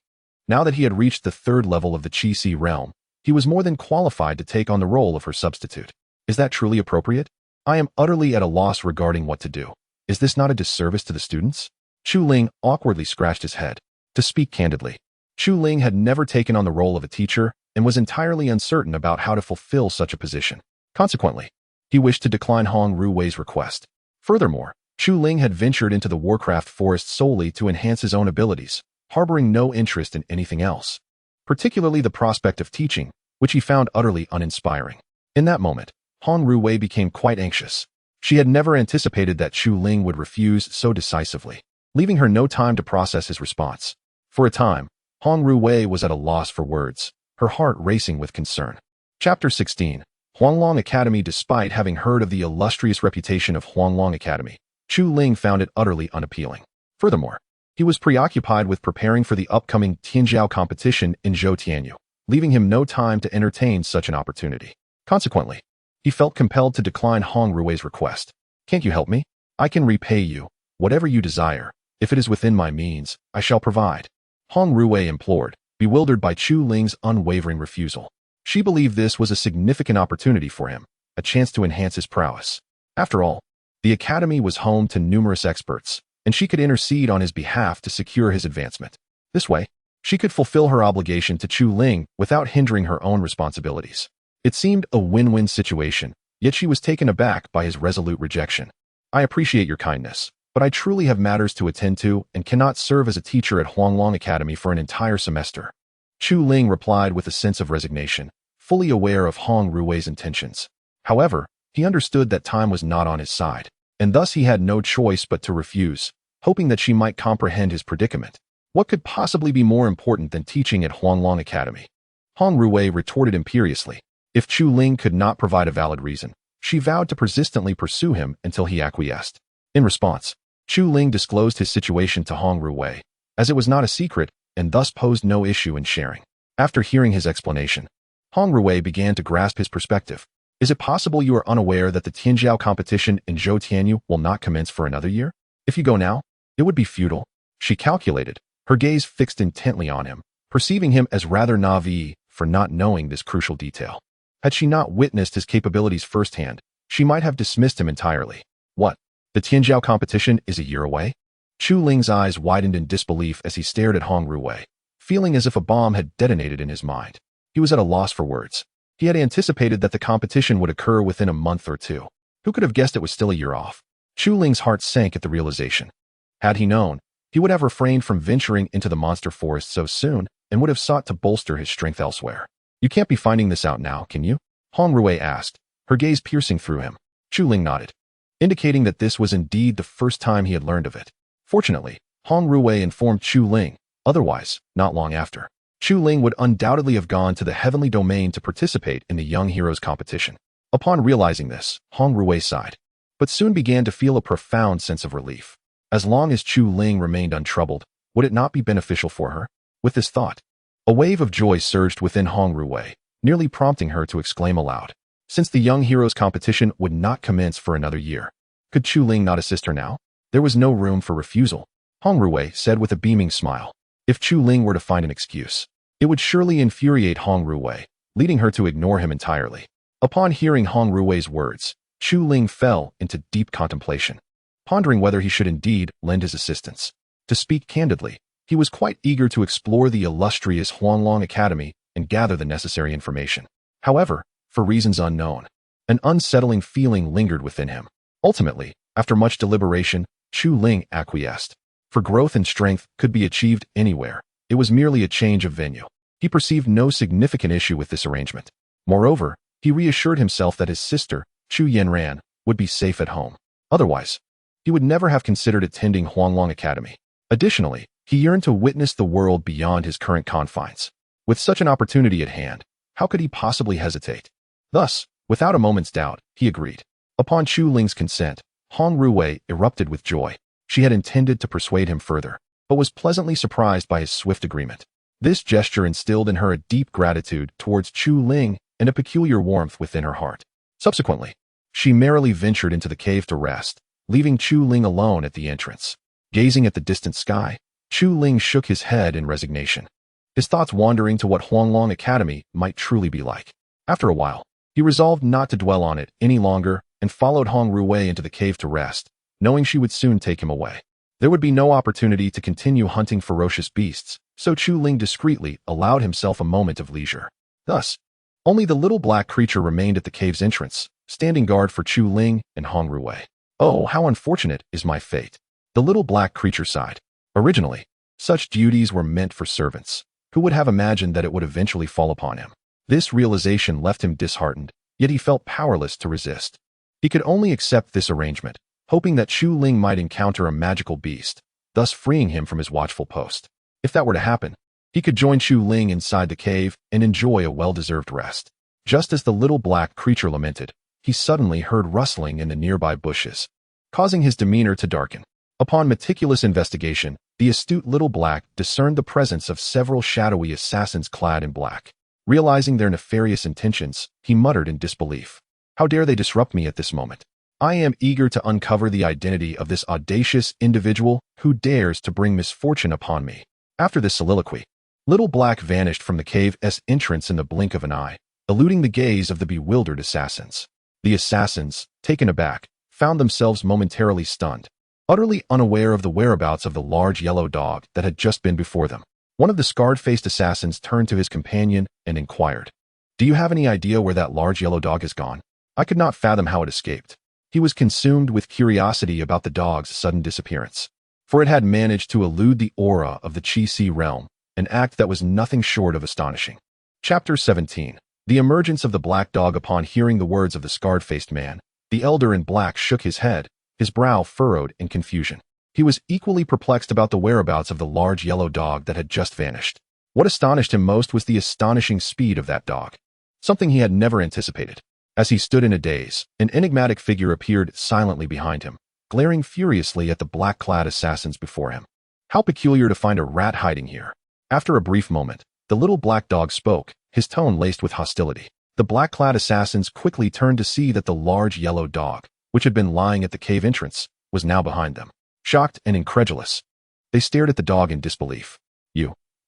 Now that he had reached the third level of the Qi realm, he was more than qualified to take on the role of her substitute. Is that truly appropriate? I am utterly at a loss regarding what to do. Is this not a disservice to the students? Chu Ling awkwardly scratched his head. To speak candidly, Chu Ling had never taken on the role of a teacher and was entirely uncertain about how to fulfill such a position. Consequently, he wished to decline Hong Ruwei's request. Furthermore, Chu Ling had ventured into the Warcraft forest solely to enhance his own abilities, harboring no interest in anything else, particularly the prospect of teaching, which he found utterly uninspiring. In that moment, Hong Ruwei became quite anxious. She had never anticipated that Chu Ling would refuse so decisively, leaving her no time to process his response. For a time, Hong Ruwei was at a loss for words, her heart racing with concern. Chapter 16. Huanglong Academy. Despite having heard of the illustrious reputation of Huanglong Academy, Chu Ling found it utterly unappealing. Furthermore, he was preoccupied with preparing for the upcoming Tianjiao competition in Zhou, leaving him no time to entertain such an opportunity. Consequently, he felt compelled to decline Hong Ruwei's request. Can't you help me? I can repay you, whatever you desire. If it is within my means, I shall provide. Hong Ruwei implored, bewildered by Chu Ling's unwavering refusal. She believed this was a significant opportunity for him, a chance to enhance his prowess. After all, the academy was home to numerous experts, and she could intercede on his behalf to secure his advancement. This way, she could fulfill her obligation to Chu Ling without hindering her own responsibilities. It seemed a win-win situation, yet she was taken aback by his resolute rejection. I appreciate your kindness, but I truly have matters to attend to and cannot serve as a teacher at Huanglong Academy for an entire semester. Chu Ling replied with a sense of resignation, fully aware of Hong Ruwei's intentions. However, he understood that time was not on his side, and thus he had no choice but to refuse, hoping that she might comprehend his predicament. What could possibly be more important than teaching at Huanglong Academy? Hong Ruwei retorted imperiously. If Chu Ling could not provide a valid reason, she vowed to persistently pursue him until he acquiesced. In response, Chu Ling disclosed his situation to Hong Ruwei, as it was not a secret and thus posed no issue in sharing. After hearing his explanation, Hong Ruwei began to grasp his perspective. Is it possible you are unaware that the Tianjiao competition in Zhou will not commence for another year? If you go now, it would be futile. She calculated, her gaze fixed intently on him, perceiving him as rather naive for not knowing this crucial detail. Had she not witnessed his capabilities firsthand, she might have dismissed him entirely. What? The Tianjiao competition is a year away? Chu Ling's eyes widened in disbelief as he stared at Hong Ruwei, feeling as if a bomb had detonated in his mind. He was at a loss for words. He had anticipated that the competition would occur within a month or two. Who could have guessed it was still a year off? Chu Ling's heart sank at the realization. Had he known, he would have refrained from venturing into the monster forest so soon and would have sought to bolster his strength elsewhere. You can't be finding this out now, can you? Hong Ruwei asked, her gaze piercing through him. Chu Ling nodded, indicating that this was indeed the first time he had learned of it. Fortunately, Hong Ruwei informed Chu Ling, otherwise, not long after, Chu Ling would undoubtedly have gone to the heavenly domain to participate in the Young Heroes competition. Upon realizing this, Hong Ruwei sighed, but soon began to feel a profound sense of relief. As long as Chu Ling remained untroubled, would it not be beneficial for her? With this thought, a wave of joy surged within Hong Ruwei, nearly prompting her to exclaim aloud. Since the Young Heroes competition would not commence for another year, could Chu Ling not assist her now? There was no room for refusal. Hong Ruwei said with a beaming smile. If Chu Ling were to find an excuse, it would surely infuriate Hong Ruwei, leading her to ignore him entirely. Upon hearing Hong Ruwei's words, Chu Ling fell into deep contemplation, pondering whether he should indeed lend his assistance. To speak candidly, he was quite eager to explore the illustrious Huanglong Academy and gather the necessary information. However, for reasons unknown, an unsettling feeling lingered within him. Ultimately, after much deliberation, Chu Ling acquiesced. For growth and strength could be achieved anywhere. It was merely a change of venue. He perceived no significant issue with this arrangement. Moreover, he reassured himself that his sister, Chu Yanran, would be safe at home. Otherwise, he would never have considered attending Huanglong Academy. Additionally, he yearned to witness the world beyond his current confines. With such an opportunity at hand, how could he possibly hesitate? Thus, without a moment's doubt, he agreed. Upon Chu Ling's consent, Hong Ruwei erupted with joy. She had intended to persuade him further, but was pleasantly surprised by his swift agreement. This gesture instilled in her a deep gratitude towards Chu Ling and a peculiar warmth within her heart. Subsequently, she merrily ventured into the cave to rest, leaving Chu Ling alone at the entrance. Gazing at the distant sky, Chu Ling shook his head in resignation, his thoughts wandering to what Huanglong Academy might truly be like. After a while, he resolved not to dwell on it any longer and followed Hong Ruwei into the cave to rest, knowing she would soon take him away. There would be no opportunity to continue hunting ferocious beasts, so Chu Ling discreetly allowed himself a moment of leisure. Thus, only the little black creature remained at the cave's entrance, standing guard for Chu Ling and Hong Ruwei. Oh, how unfortunate is my fate. The little black creature sighed. Originally, such duties were meant for servants. Who would have imagined that it would eventually fall upon him? This realization left him disheartened, yet he felt powerless to resist. He could only accept this arrangement, hoping that Chu Ling might encounter a magical beast, thus freeing him from his watchful post. If that were to happen, he could join Chu Ling inside the cave and enjoy a well-deserved rest. Just as the little black creature lamented, he suddenly heard rustling in the nearby bushes, causing his demeanor to darken. Upon meticulous investigation, the astute little black discerned the presence of several shadowy assassins clad in black. Realizing their nefarious intentions, he muttered in disbelief. How dare they disrupt me at this moment? I am eager to uncover the identity of this audacious individual who dares to bring misfortune upon me. After this soliloquy, little black vanished from the cave's entrance in the blink of an eye, eluding the gaze of the bewildered assassins. The assassins, taken aback, found themselves momentarily stunned, utterly unaware of the whereabouts of the large yellow dog that had just been before them. One of the scarred-faced assassins turned to his companion and inquired, "Do you have any idea where that large yellow dog has gone?" I could not fathom how it escaped. He was consumed with curiosity about the dog's sudden disappearance, for it had managed to elude the aura of the Qi realm, an act that was nothing short of astonishing. Chapter 17. The emergence of the black dog. Upon hearing the words of the scarred-faced man, the elder in black shook his head, his brow furrowed in confusion. He was equally perplexed about the whereabouts of the large yellow dog that had just vanished. What astonished him most was the astonishing speed of that dog, something he had never anticipated. As he stood in a daze, an enigmatic figure appeared silently behind him, glaring furiously at the black-clad assassins before him. How peculiar to find a rat hiding here. After a brief moment, the little black dog spoke, his tone laced with hostility. The black-clad assassins quickly turned to see that the large yellow dog, which had been lying at the cave entrance, was now behind them. Shocked and incredulous, they stared at the dog in disbelief.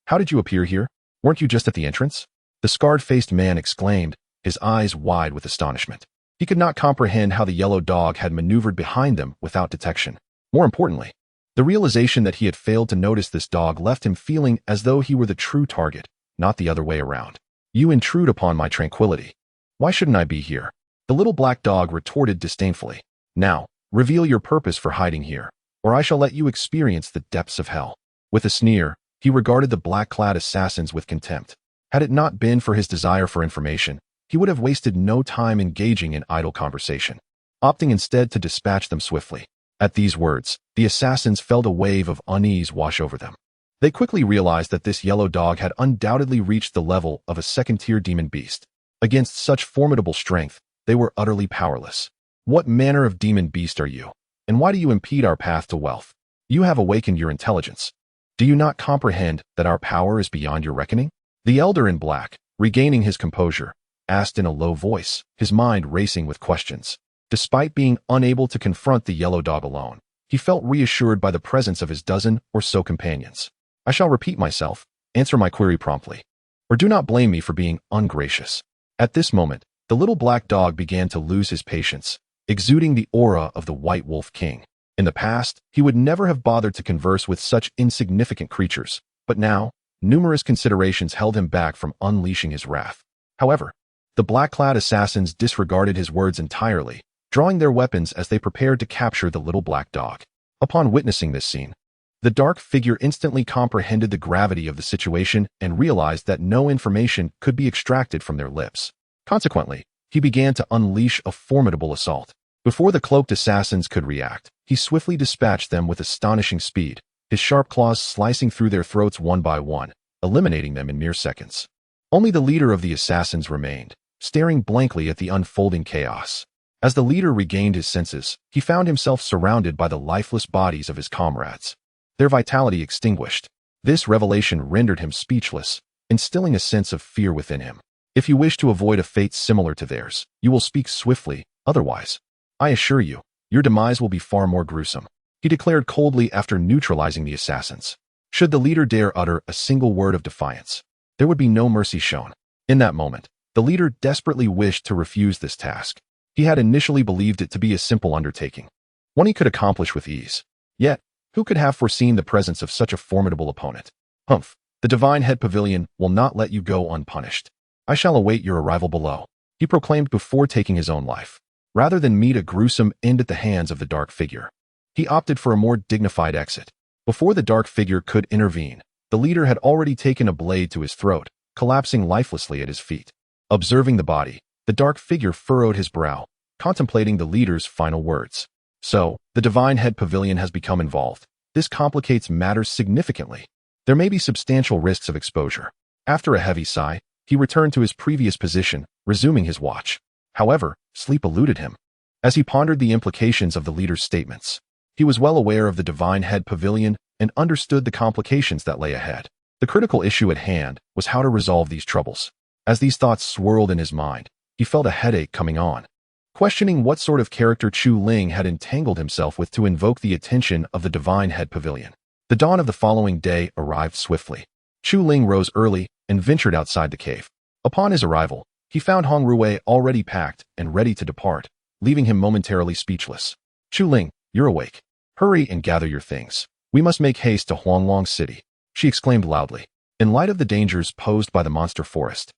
How did you appear here? Weren't you just at the entrance?" The scarred-faced man exclaimed, his eyes wide with astonishment. He could not comprehend how the yellow dog had maneuvered behind them without detection. More importantly, the realization that he had failed to notice this dog left him feeling as though he were the true target, not the other way around. "You intrude upon my tranquility. Why shouldn't I be here?" The little black dog retorted disdainfully. "Now, reveal your purpose for hiding here, or I shall let you experience the depths of hell." With a sneer, he regarded the black-clad assassins with contempt. Had it not been for his desire for information, he would have wasted no time engaging in idle conversation, opting instead to dispatch them swiftly. At these words, the assassins felt a wave of unease wash over them. They quickly realized that this yellow dog had undoubtedly reached the level of a second-tier demon beast. Against such formidable strength, they were utterly powerless. "What manner of demon beast are you? And why do you impede our path to wealth? You have awakened your intelligence. Do you not comprehend that our power is beyond your reckoning?" The elder in black, regaining his composure, asked in a low voice, his mind racing with questions. Despite being unable to confront the yellow dog alone, he felt reassured by the presence of his dozen or so companions. "I shall repeat myself. Answer my query promptly, or do not blame me for being ungracious." At this moment, the little black dog began to lose his patience, exuding the aura of the White Wolf King. In the past, he would never have bothered to converse with such insignificant creatures, but now, numerous considerations held him back from unleashing his wrath. However, the black-clad assassins disregarded his words entirely, drawing their weapons as they prepared to capture the little black dog. Upon witnessing this scene, the dark figure instantly comprehended the gravity of the situation and realized that no information could be extracted from their lips. Consequently, he began to unleash a formidable assault. Before the cloaked assassins could react, he swiftly dispatched them with astonishing speed, his sharp claws slicing through their throats one by one, eliminating them in mere seconds. Only the leader of the assassins remained, staring blankly at the unfolding chaos. As the leader regained his senses, he found himself surrounded by the lifeless bodies of his comrades, their vitality extinguished. This revelation rendered him speechless, instilling a sense of fear within him. If you wish to avoid a fate similar to theirs, you will speak swiftly, otherwise, I assure you, your demise will be far more gruesome, he declared coldly after neutralizing the assassins. Should the leader dare utter a single word of defiance, there would be no mercy shown. In that moment, the leader desperately wished to refuse this task. He had initially believed it to be a simple undertaking, one he could accomplish with ease. Yet, who could have foreseen the presence of such a formidable opponent? Humph, the Divine Head Pavilion will not let you go unpunished. I shall await your arrival below, he proclaimed before taking his own life. Rather than meet a gruesome end at the hands of the dark figure, he opted for a more dignified exit. Before the dark figure could intervene, the leader had already taken a blade to his throat, collapsing lifelessly at his feet. Observing the body, the dark figure furrowed his brow, contemplating the leader's final words. So, the Divine Head Pavilion has become involved. This complicates matters significantly. There may be substantial risks of exposure. After a heavy sigh, he returned to his previous position, resuming his watch. However, sleep eluded him. As he pondered the implications of the leader's statements, he was well aware of the Divine Head Pavilion and understood the complications that lay ahead. The critical issue at hand was how to resolve these troubles. As these thoughts swirled in his mind, he felt a headache coming on. Questioning what sort of character Chu Ling had entangled himself with to invoke the attention of the Divine Head Pavilion. The dawn of the following day arrived swiftly. Chu Ling rose early and ventured outside the cave. Upon his arrival, he found Hong Ruwei already packed and ready to depart, leaving him momentarily speechless. Chu Ling, you're awake. Hurry and gather your things. We must make haste to Huanglong City, she exclaimed loudly. In light of the dangers posed by the monster forest,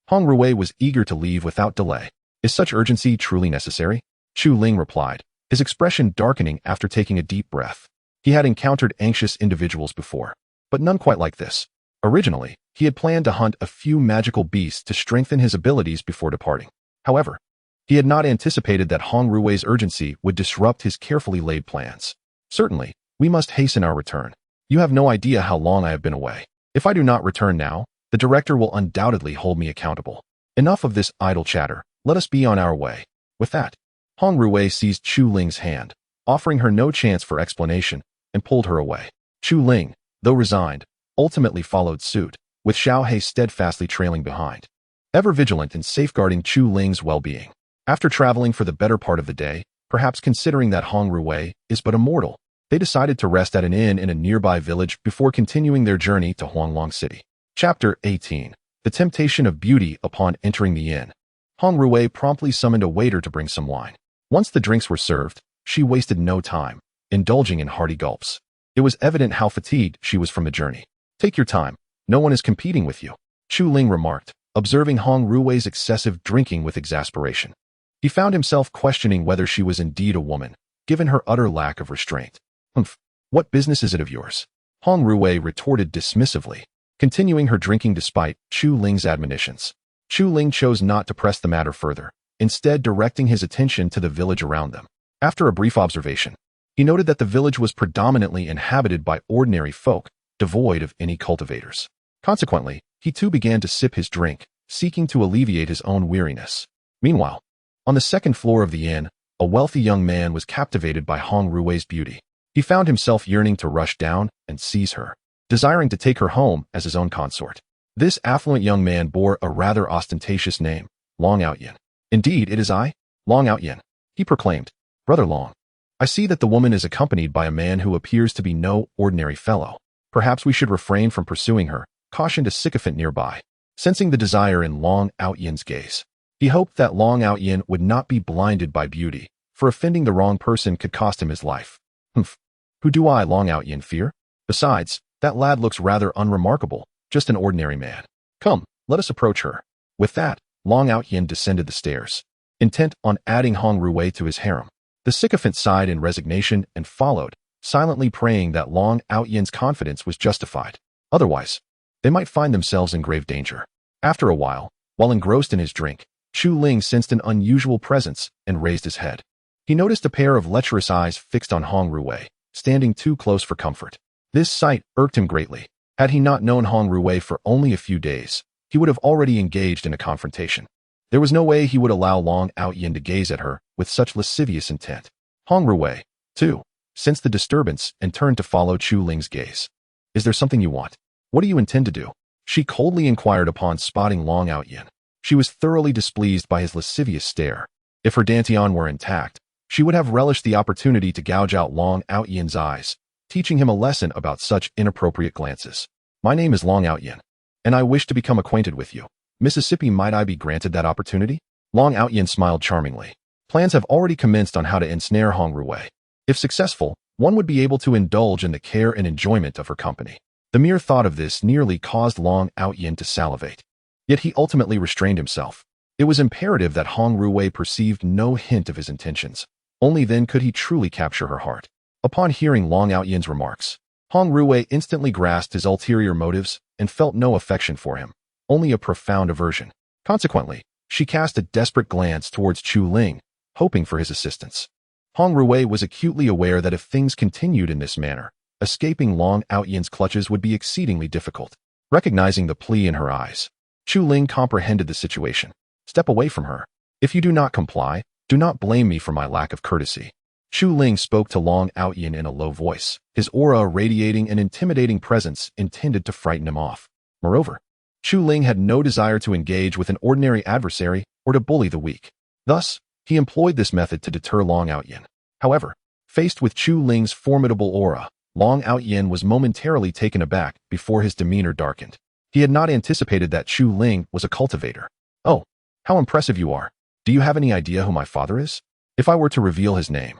Hong Ruwei was eager to leave without delay. Is such urgency truly necessary? Chu Ling replied, his expression darkening after taking a deep breath. He had encountered anxious individuals before, but none quite like this. Originally, he had planned to hunt a few magical beasts to strengthen his abilities before departing. However, he had not anticipated that Hong Ruwei's urgency would disrupt his carefully laid plans. Certainly, we must hasten our return. You have no idea how long I have been away. If I do not return now, the director will undoubtedly hold me accountable. Enough of this idle chatter. Let us be on our way. With that, Hong Ruwei seized Chu Ling's hand, offering her no chance for explanation, and pulled her away. Chu Ling, though resigned, ultimately followed suit, with Xiao He steadfastly trailing behind, ever vigilant in safeguarding Chu Ling's well-being. After traveling for the better part of the day, perhaps considering that Hong Ruwei is but a mortal, they decided to rest at an inn in a nearby village before continuing their journey to Huanglong City. Chapter 18. The Temptation of Beauty. Upon entering the inn, Hong Ruwei promptly summoned a waiter to bring some wine. Once the drinks were served, she wasted no time, indulging in hearty gulps. It was evident how fatigued she was from the journey. Take your time. No one is competing with you, Chu Ling remarked, observing Hong Ruwei's excessive drinking with exasperation. He found himself questioning whether she was indeed a woman, given her utter lack of restraint. Humph, what business is it of yours? Hong Ruwei retorted dismissively, continuing her drinking despite Chu Ling's admonitions. Chu Ling chose not to press the matter further, instead directing his attention to the village around them. After a brief observation, he noted that the village was predominantly inhabited by ordinary folk, devoid of any cultivators. Consequently, he too began to sip his drink, seeking to alleviate his own weariness. Meanwhile, on the second floor of the inn, a wealthy young man was captivated by Hong Ruwei's beauty. He found himself yearning to rush down and seize her, desiring to take her home as his own consort. This affluent young man bore a rather ostentatious name, Long Outyin. Indeed, it is I, Long Outyin, he proclaimed. Brother Long, I see that the woman is accompanied by a man who appears to be no ordinary fellow. Perhaps we should refrain from pursuing her, cautioned a sycophant nearby. Sensing the desire in Long Outyin's gaze, he hoped that Long Outyin would not be blinded by beauty, for offending the wrong person could cost him his life. Humph, who do I, Long Outyin, fear? Besides, that lad looks rather unremarkable, just an ordinary man. Come, let us approach her. With that, Long Outyin descended the stairs, intent on adding Hong Ruwei to his harem. The sycophant sighed in resignation and followed, silently praying that Long Outyin's confidence was justified. Otherwise, they might find themselves in grave danger. After a while engrossed in his drink, Chu Ling sensed an unusual presence and raised his head. He noticed a pair of lecherous eyes fixed on Hong Ruwei, standing too close for comfort. This sight irked him greatly. Had he not known Hong Ruwei for only a few days, he would have already engaged in a confrontation. There was no way he would allow Long Outyin to gaze at her with such lascivious intent. Hong Ruwei, too, sensed the disturbance and turned to follow Chu Ling's gaze. Is there something you want? What do you intend to do? She coldly inquired upon spotting Long Outyin. She was thoroughly displeased by his lascivious stare. If her dantian were intact, she would have relished the opportunity to gouge out Long Outyin's eyes, teaching him a lesson about such inappropriate glances. My name is Long Outyin, and I wish to become acquainted with you. Mississippi, might I be granted that opportunity? Long Outyin smiled charmingly. Plans have already commenced on how to ensnare Hong Ruwei. If successful, one would be able to indulge in the care and enjoyment of her company. The mere thought of this nearly caused Long Outyin to salivate. Yet he ultimately restrained himself. It was imperative that Hong Ruwei perceived no hint of his intentions. Only then could he truly capture her heart. Upon hearing Long Outyin's remarks, Hong Ruwei instantly grasped his ulterior motives and felt no affection for him, only a profound aversion. Consequently, she cast a desperate glance towards Chu Ling, hoping for his assistance. Hong Ruwei was acutely aware that if things continued in this manner, escaping Long Outyin's clutches would be exceedingly difficult. Recognizing the plea in her eyes, Chu Ling comprehended the situation. Step away from her. If you do not comply, do not blame me for my lack of courtesy. Chu Ling spoke to Long Outyin in a low voice, his aura radiating an intimidating presence intended to frighten him off. Moreover, Chu Ling had no desire to engage with an ordinary adversary or to bully the weak. Thus, he employed this method to deter Long Outyin. However, faced with Chu Ling's formidable aura, Long Outyin was momentarily taken aback before his demeanor darkened. He had not anticipated that Chu Ling was a cultivator. Oh, how impressive you are. Do you have any idea who my father is? If I were to reveal his name,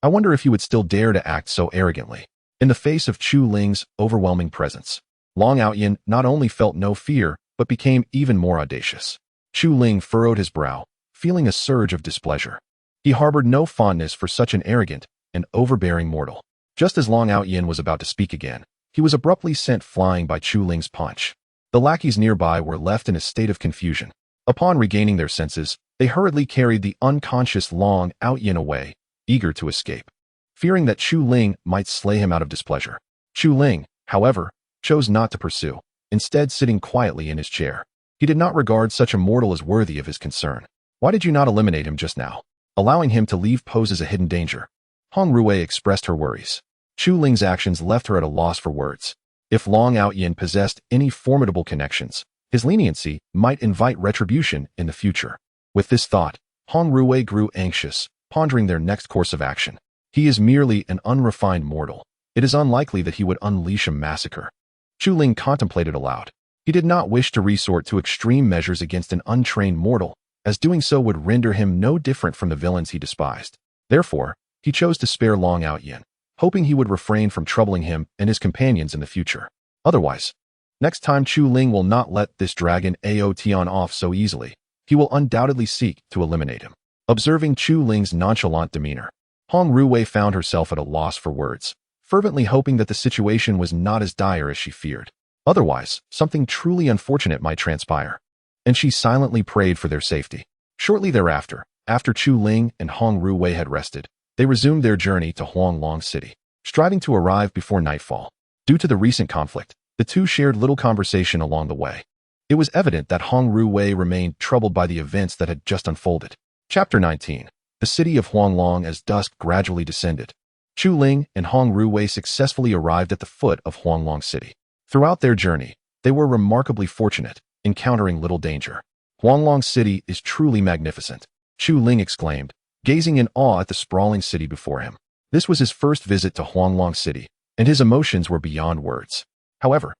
I wonder if you would still dare to act so arrogantly. In the face of Chu Ling's overwhelming presence, Long Outyin not only felt no fear, but became even more audacious. Chu Ling furrowed his brow, feeling a surge of displeasure. He harbored no fondness for such an arrogant and overbearing mortal. Just as Long Outyin was about to speak again, he was abruptly sent flying by Chu Ling's punch. The lackeys nearby were left in a state of confusion. Upon regaining their senses, they hurriedly carried the unconscious Long Outyin away, eager to escape, fearing that Chu Ling might slay him out of displeasure. Chu Ling, however, chose not to pursue, instead sitting quietly in his chair. He did not regard such a mortal as worthy of his concern. Why did you not eliminate him just now? Allowing him to leave poses a hidden danger. Hong Ruwei expressed her worries. Chu Ling's actions left her at a loss for words. If Long Outyin possessed any formidable connections, his leniency might invite retribution in the future. With this thought, Hong Ruwei grew anxious, pondering their next course of action. He is merely an unrefined mortal. It is unlikely that he would unleash a massacre. Chu Ling contemplated aloud. He did not wish to resort to extreme measures against an untrained mortal, as doing so would render him no different from the villains he despised. Therefore, he chose to spare Long Outyin, hoping he would refrain from troubling him and his companions in the future. Otherwise, next time Chu Ling will not let this dragon Aotion off so easily. He will undoubtedly seek to eliminate him. Observing Chu Ling's nonchalant demeanor, Hong Ruwei found herself at a loss for words, fervently hoping that the situation was not as dire as she feared. Otherwise, something truly unfortunate might transpire, and she silently prayed for their safety. Shortly thereafter, after Chu Ling and Hong Ruwei had rested, they resumed their journey to Huanglong City, striving to arrive before nightfall. Due to the recent conflict, the two shared little conversation along the way. It was evident that Hong Ruwei remained troubled by the events that had just unfolded. Chapter 19. The city of Huanglong as dusk gradually descended. Chu Ling and Hong Ruwei successfully arrived at the foot of Huanglong City. Throughout their journey, they were remarkably fortunate, encountering little danger. Huanglong City is truly magnificent, Chu Ling exclaimed, gazing in awe at the sprawling city before him. This was his first visit to Huanglong City, and his emotions were beyond words. However,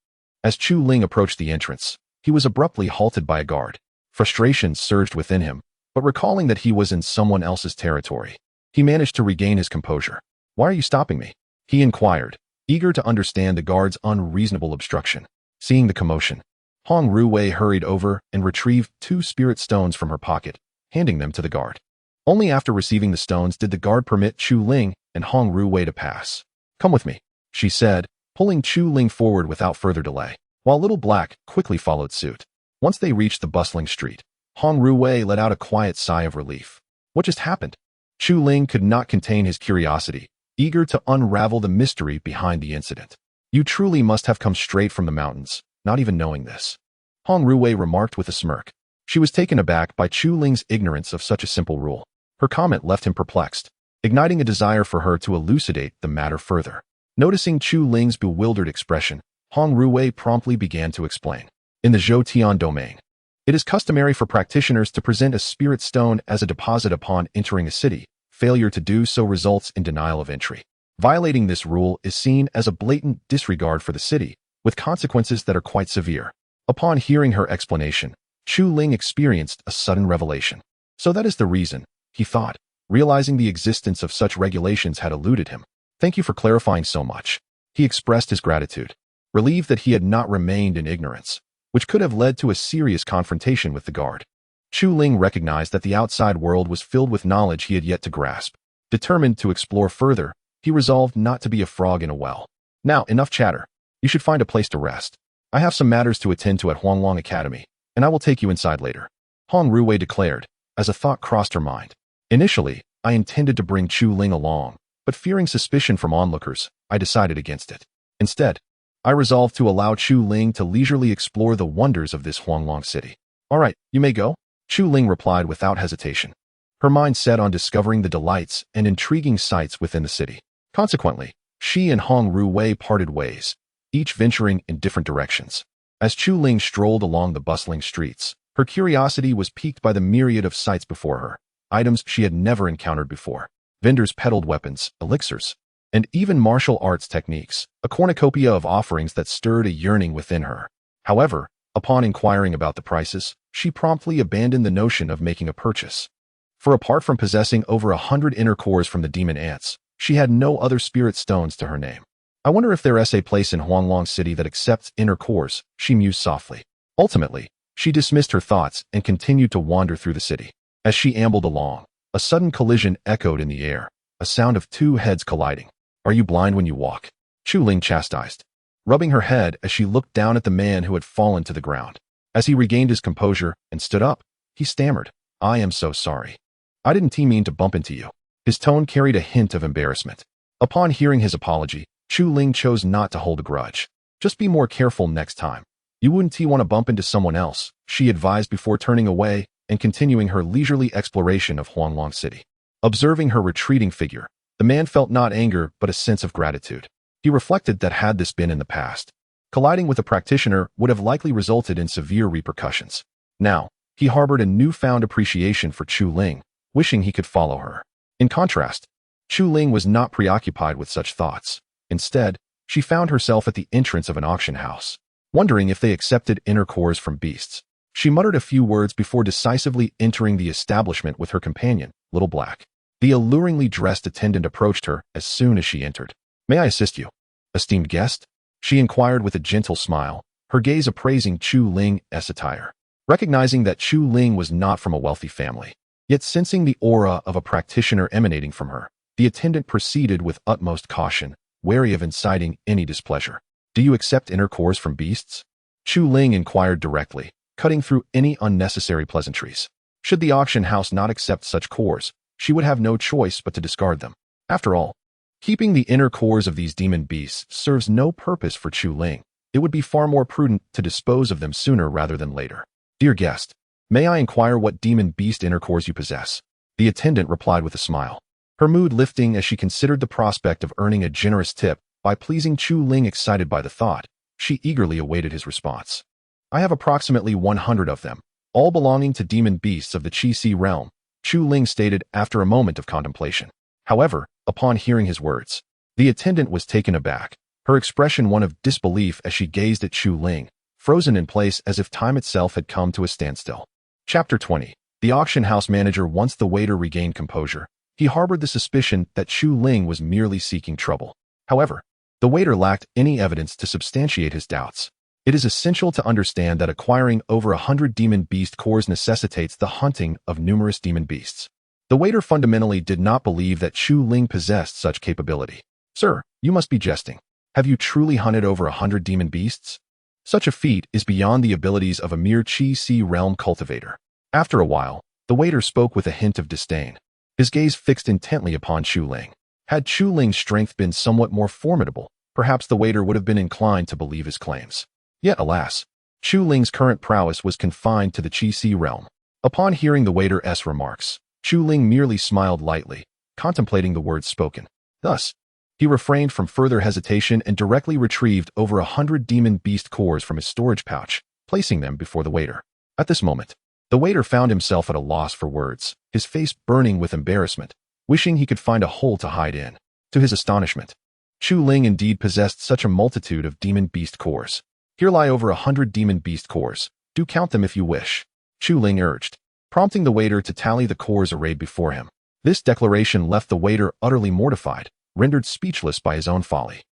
as Chu Ling approached the entrance, he was abruptly halted by a guard. Frustration surged within him, but recalling that he was in someone else's territory, he managed to regain his composure. "Why are you stopping me?" he inquired, eager to understand the guard's unreasonable obstruction. Seeing the commotion, Hong Ruwei hurried over and retrieved 2 spirit stones from her pocket, handing them to the guard. Only after receiving the stones did the guard permit Chu Ling and Hong Ruwei to pass. "Come with me," she said, pulling Chu Ling forward without further delay, while Little Black quickly followed suit. Once they reached the bustling street, Hong Ruwei let out a quiet sigh of relief. What just happened? Chu Ling could not contain his curiosity, eager to unravel the mystery behind the incident. "You truly must have come straight from the mountains, not even knowing this," Hong Ruwei remarked with a smirk. She was taken aback by Chu Ling's ignorance of such a simple rule. Her comment left him perplexed, igniting a desire for her to elucidate the matter further. Noticing Chu Ling's bewildered expression, Hong Ruwei promptly began to explain. In the Zhou domain, it is customary for practitioners to present a spirit stone as a deposit upon entering a city. Failure to do so results in denial of entry. Violating this rule is seen as a blatant disregard for the city, with consequences that are quite severe. Upon hearing her explanation, Chu Ling experienced a sudden revelation. So that is the reason, he thought, realizing the existence of such regulations had eluded him. Thank you for clarifying so much. He expressed his gratitude, relieved that he had not remained in ignorance, which could have led to a serious confrontation with the guard. Chu Ling recognized that the outside world was filled with knowledge he had yet to grasp. Determined to explore further, he resolved not to be a frog in a well. Now, enough chatter. You should find a place to rest. I have some matters to attend to at Huanglong Academy, and I will take you inside later. Hong Ruwei declared, as a thought crossed her mind. Initially, I intended to bring Chu Ling along, but fearing suspicion from onlookers, I decided against it. Instead, I resolved to allow Chu Ling to leisurely explore the wonders of this Huanglong city. All right, you may go, Chu Ling replied without hesitation. Her mind set on discovering the delights and intriguing sights within the city. Consequently, she and Hong Ruwei parted ways, each venturing in different directions. As Chu Ling strolled along the bustling streets, her curiosity was piqued by the myriad of sights before her, items she had never encountered before. Vendors peddled weapons, elixirs, and even martial arts techniques, a cornucopia of offerings that stirred a yearning within her. However, upon inquiring about the prices, she promptly abandoned the notion of making a purchase. For apart from possessing over 100 inner cores from the demon ants, she had no other spirit stones to her name. I wonder if there is a place in Huanglong City that accepts inner cores, she mused softly. Ultimately, she dismissed her thoughts and continued to wander through the city. As she ambled along, a sudden collision echoed in the air, a sound of two heads colliding. Are you blind when you walk? Chu Ling chastised, rubbing her head as she looked down at the man who had fallen to the ground. As he regained his composure and stood up, he stammered, I am so sorry. I didn't mean to bump into you. His tone carried a hint of embarrassment. Upon hearing his apology, Chu Ling chose not to hold a grudge. Just be more careful next time. You wouldn't want to bump into someone else, she advised before turning away and continuing her leisurely exploration of Huanglong City. Observing her retreating figure, the man felt not anger but a sense of gratitude. He reflected that had this been in the past, colliding with a practitioner would have likely resulted in severe repercussions. Now, he harbored a newfound appreciation for Chu Ling, wishing he could follow her. In contrast, Chu Ling was not preoccupied with such thoughts. Instead, she found herself at the entrance of an auction house, wondering if they accepted inner cores from beasts. She muttered a few words before decisively entering the establishment with her companion, Little Black. The alluringly dressed attendant approached her as soon as she entered. May I assist you, esteemed guest? She inquired with a gentle smile, her gaze appraising Chu Ling's attire. Recognizing that Chu Ling was not from a wealthy family, yet sensing the aura of a practitioner emanating from her, the attendant proceeded with utmost caution, wary of inciting any displeasure. Do you accept inner cores from beasts? Chu Ling inquired directly, cutting through any unnecessary pleasantries. Should the auction house not accept such cores, she would have no choice but to discard them. After all, keeping the inner cores of these demon beasts serves no purpose for Chu Ling. It would be far more prudent to dispose of them sooner rather than later. Dear guest, may I inquire what demon beast inner cores you possess? The attendant replied with a smile, her mood lifting as she considered the prospect of earning a generous tip by pleasing Chu Ling. Excited by the thought, she eagerly awaited his response. I have approximately 100 of them, all belonging to demon beasts of the Qi realm, Chu Ling stated after a moment of contemplation. However, upon hearing his words, the attendant was taken aback, her expression one of disbelief as she gazed at Chu Ling, frozen in place as if time itself had come to a standstill. Chapter 20. The auction house manager. Once the waiter regained composure, he harbored the suspicion that Chu Ling was merely seeking trouble. However, the waiter lacked any evidence to substantiate his doubts. It is essential to understand that acquiring over 100 demon beast cores necessitates the hunting of numerous demon beasts. The waiter fundamentally did not believe that Chu Ling possessed such capability. Sir, you must be jesting. Have you truly hunted over 100 demon beasts? Such a feat is beyond the abilities of a mere Qi realm cultivator. After a while, the waiter spoke with a hint of disdain, his gaze fixed intently upon Chu Ling. Had Chu Ling's strength been somewhat more formidable, perhaps the waiter would have been inclined to believe his claims. Yet alas, Chu Ling's current prowess was confined to the Qi realm. Upon hearing the waiter's remarks, Chu Ling merely smiled lightly, contemplating the words spoken. Thus, He refrained from further hesitation and directly retrieved over 100 demon beast cores from his storage pouch, placing them before the waiter. At this moment, the waiter found himself at a loss for words, his face burning with embarrassment, wishing he could find a hole to hide in. To his astonishment, Chu Ling indeed possessed such a multitude of demon beast cores. Here lie over 100 demon beast cores. Do count them if you wish, Chu Ling urged, prompting the waiter to tally the cores arrayed before him. This declaration left the waiter utterly mortified, rendered speechless by his own folly.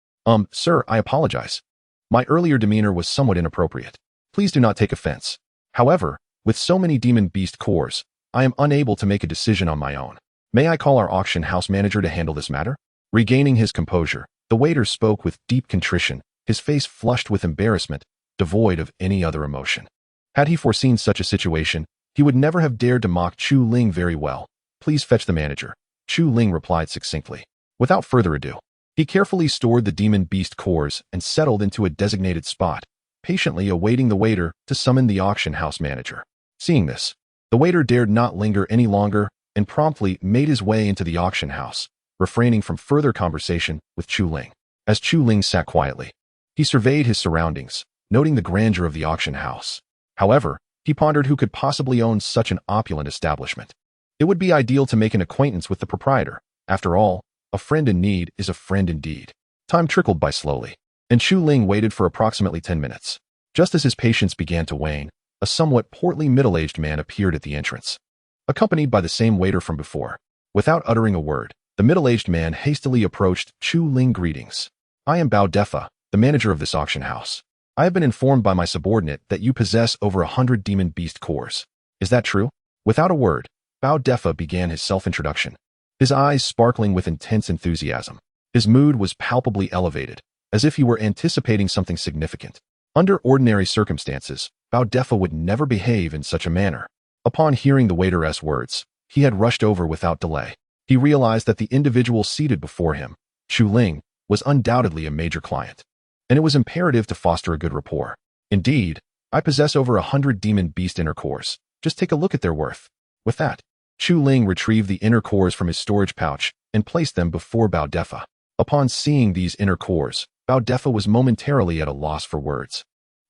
Sir, I apologize. My earlier demeanor was somewhat inappropriate. Please do not take offense. However, with so many demon beast cores, I am unable to make a decision on my own. May I call our auction house manager to handle this matter? Regaining his composure, the waiter spoke with deep contrition, his face flushed with embarrassment, devoid of any other emotion. Had he foreseen such a situation, he would never have dared to mock Chu Ling. Very well. Please fetch the manager, Chu Ling replied succinctly. Without further ado, he carefully stored the demon beast cores and settled into a designated spot, patiently awaiting the waiter to summon the auction house manager. Seeing this, the waiter dared not linger any longer and promptly made his way into the auction house, refraining from further conversation with Chu Ling. As Chu Ling sat quietly, he surveyed his surroundings, noting the grandeur of the auction house. However, he pondered who could possibly own such an opulent establishment. It would be ideal to make an acquaintance with the proprietor. After all, a friend in need is a friend indeed. Time trickled by slowly, and Chu Ling waited for approximately 10 minutes. Just as his patience began to wane, a somewhat portly middle-aged man appeared at the entrance, accompanied by the same waiter from before. Without uttering a word, the middle-aged man hastily approached Chu Ling. Greetings. I am Bao Defa, the manager of this auction house. I have been informed by my subordinate that you possess over 100 demon beast cores. Is that true? Without a word, Bao Defa began his self-introduction, his eyes sparkling with intense enthusiasm. His mood was palpably elevated, as if he were anticipating something significant. Under ordinary circumstances, Bao Defa would never behave in such a manner. Upon hearing the waiter's words, he had rushed over without delay. He realized that the individual seated before him, Chu Ling, was undoubtedly a major client, and it was imperative to foster a good rapport. Indeed, I possess over 100 demon beast inner cores. Just take a look at their worth. With that, Chu Ling retrieved the inner cores from his storage pouch and placed them before Bao Defa. Upon seeing these inner cores, Bao Defa was momentarily at a loss for words.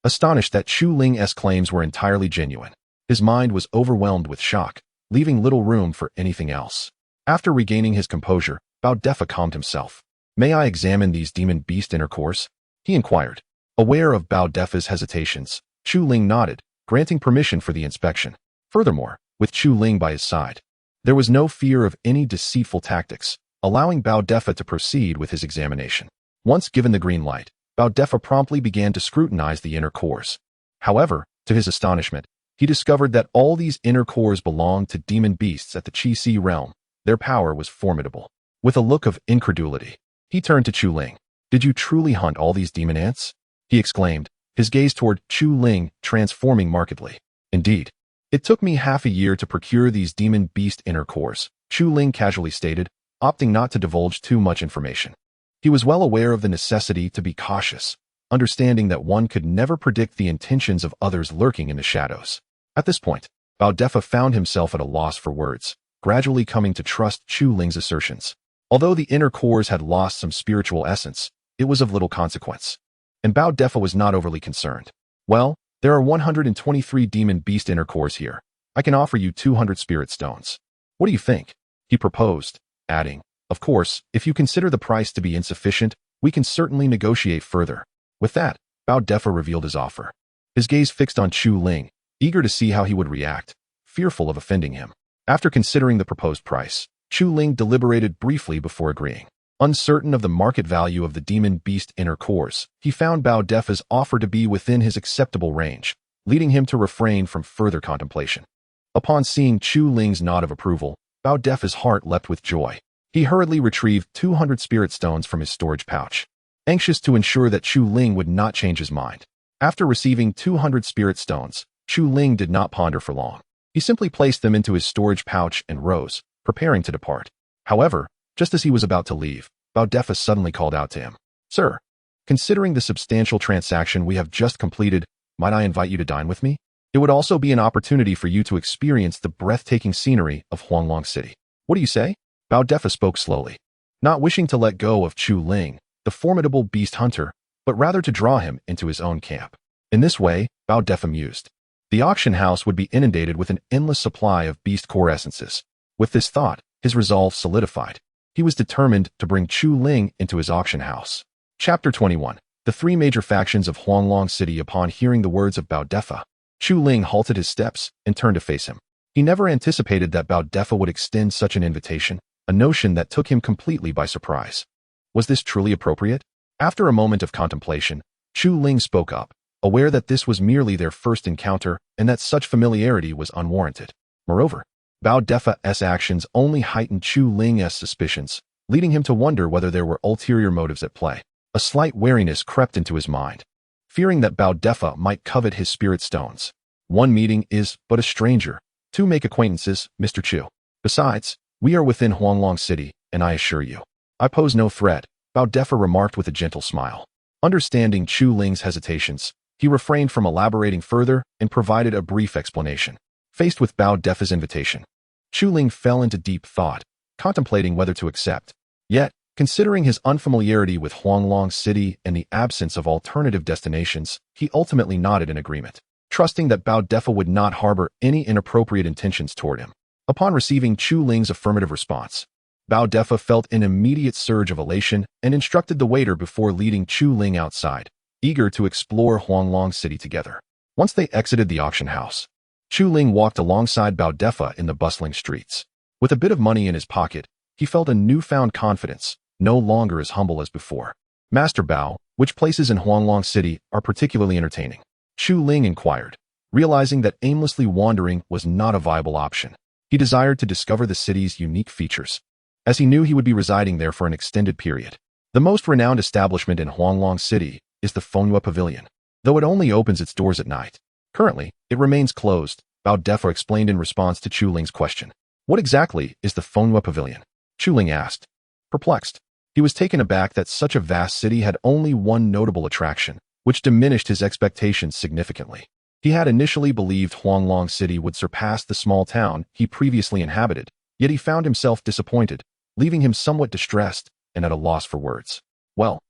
Astonished that Chu Ling's claims were entirely genuine, his mind was overwhelmed with shock, leaving little room for anything else. After regaining his composure, Bao Defa calmed himself. May I examine these demon beast inner cores? He inquired. Aware of Bao Defa's hesitations, Chu Ling nodded, granting permission for the inspection. Furthermore, with Chu Ling by his side, there was no fear of any deceitful tactics, allowing Bao Defa to proceed with his examination. Once given the green light, Bao Defa promptly began to scrutinize the inner cores. However, to his astonishment, he discovered that all these inner cores belonged to demon beasts at the Qi realm. Their power was formidable. With a look of incredulity, he turned to Chu Ling. Did you truly hunt all these demon ants? He exclaimed, his gaze toward Chu Ling transforming markedly. Indeed. It took me half a year to procure these demon beast inner cores, Chu Ling casually stated, opting not to divulge too much information. He was well aware of the necessity to be cautious, understanding that one could never predict the intentions of others lurking in the shadows. At this point, Bao Defa found himself at a loss for words, gradually coming to trust Chu Ling's assertions. Although the inner cores had lost some spiritual essence, it was of little consequence, and Bao Defa was not overly concerned. Well, there are 123 demon beast inner cores here. I can offer you 200 spirit stones. What do you think? He proposed, adding, of course, if you consider the price to be insufficient, we can certainly negotiate further. With that, Bao Defa revealed his offer. His gaze fixed on Chu Ling, eager to see how he would react, fearful of offending him. After considering the proposed price, Chu Ling deliberated briefly before agreeing. Uncertain of the market value of the demon beast inner cores, he found Bao Defa's offer to be within his acceptable range, leading him to refrain from further contemplation. Upon seeing Chu Ling's nod of approval, Bao Defa's heart leapt with joy. He hurriedly retrieved 200 spirit stones from his storage pouch, anxious to ensure that Chu Ling would not change his mind. After receiving 200 spirit stones, Chu Ling did not ponder for long. He simply placed them into his storage pouch and rose, preparing to depart. However, just as he was about to leave, Bao Defa suddenly called out to him. Sir, considering the substantial transaction we have just completed, might I invite you to dine with me? It would also be an opportunity for you to experience the breathtaking scenery of Huanglong City. What do you say? Bao Defa spoke slowly, not wishing to let go of Chu Ling, the formidable beast hunter, but rather to draw him into his own camp. In this way, Bao Defa mused, the auction house would be inundated with an endless supply of beast core essences. With this thought, his resolve solidified. He was determined to bring Chu Ling into his auction house. Chapter 21. The three major factions of Huanglong City. Upon hearing the words of Bao Defa, Chu Ling halted his steps and turned to face him. He never anticipated that Bao Defa would extend such an invitation, a notion that took him completely by surprise. Was this truly appropriate? After a moment of contemplation, Chu Ling spoke up, aware that this was merely their first encounter and that such familiarity was unwarranted. Moreover, Bao Defa's actions only heightened Chu Ling's suspicions, leading him to wonder whether there were ulterior motives at play. A slight wariness crept into his mind, fearing that Bao Defa might covet his spirit stones. One meeting is but a stranger. Two make acquaintances, Mr. Chu. Besides, we are within Huanglong City, and I assure you, I pose no threat, Bao Defa remarked with a gentle smile. Understanding Chu Ling's hesitations, he refrained from elaborating further and provided a brief explanation. Faced with Bao Defa's invitation, Chu Ling fell into deep thought, contemplating whether to accept. Yet, considering his unfamiliarity with Huanglong City and the absence of alternative destinations, he ultimately nodded in agreement, trusting that Bao Defa would not harbor any inappropriate intentions toward him. Upon receiving Chu Ling's affirmative response, Bao Defa felt an immediate surge of elation and instructed the waiter before leading Chu Ling outside, eager to explore Huanglong City together. Once they exited the auction house, Chu Ling walked alongside Bao Defa in the bustling streets. With a bit of money in his pocket, he felt a newfound confidence, no longer as humble as before. Master Bao, which places in Huanglong City are particularly entertaining? Chu Ling inquired, realizing that aimlessly wandering was not a viable option. He desired to discover the city's unique features, as he knew he would be residing there for an extended period. The most renowned establishment in Huanglong City is the Fengyue Pavilion, though it only opens its doors at night. Currently, it remains closed, Bao Defa explained in response to Chu Ling's question. What exactly is the Fengyue Pavilion? Chu Ling asked. Perplexed, he was taken aback that such a vast city had only one notable attraction, which diminished his expectations significantly. He had initially believed Huanglong City would surpass the small town he previously inhabited, yet he found himself disappointed, leaving him somewhat distressed and at a loss for words. Well,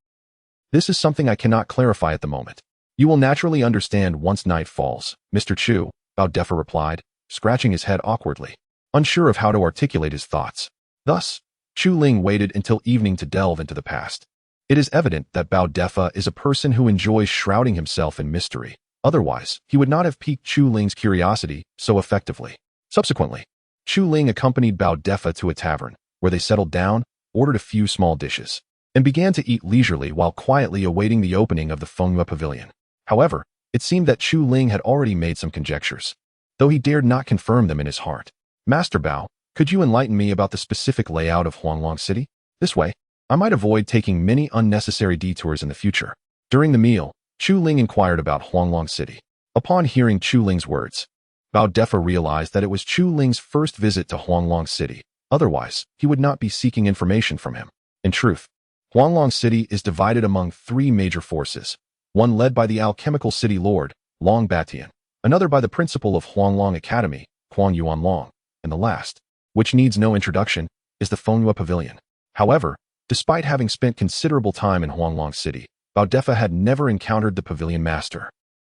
this is something I cannot clarify at the moment. You will naturally understand once night falls, Mr. Chu, Bao Defa replied, scratching his head awkwardly, unsure of how to articulate his thoughts. Thus, Chu Ling waited until evening to delve into the past. It is evident that Bao Defa is a person who enjoys shrouding himself in mystery. Otherwise, he would not have piqued Chu Ling's curiosity so effectively. Subsequently, Chu Ling accompanied Bao Defa to a tavern, where they settled down, ordered a few small dishes, and began to eat leisurely while quietly awaiting the opening of the Fengyue Pavilion. However, it seemed that Chu Ling had already made some conjectures, though he dared not confirm them in his heart. Master Bao, could you enlighten me about the specific layout of Huanglong City? This way, I might avoid taking many unnecessary detours in the future. During the meal, Chu Ling inquired about Huanglong City. Upon hearing Chu Ling's words, Bao Defa realized that it was Chu Ling's first visit to Huanglong City. Otherwise, he would not be seeking information from him. In truth, Huanglong City is divided among three major forces, one led by the alchemical city lord, Long Batian, another by the principal of Huanglong Academy, Huang Yuanlong, and the last, which needs no introduction, is the Fengyue Pavilion. However, despite having spent considerable time in Huanglong City, Bao Defa had never encountered the pavilion master,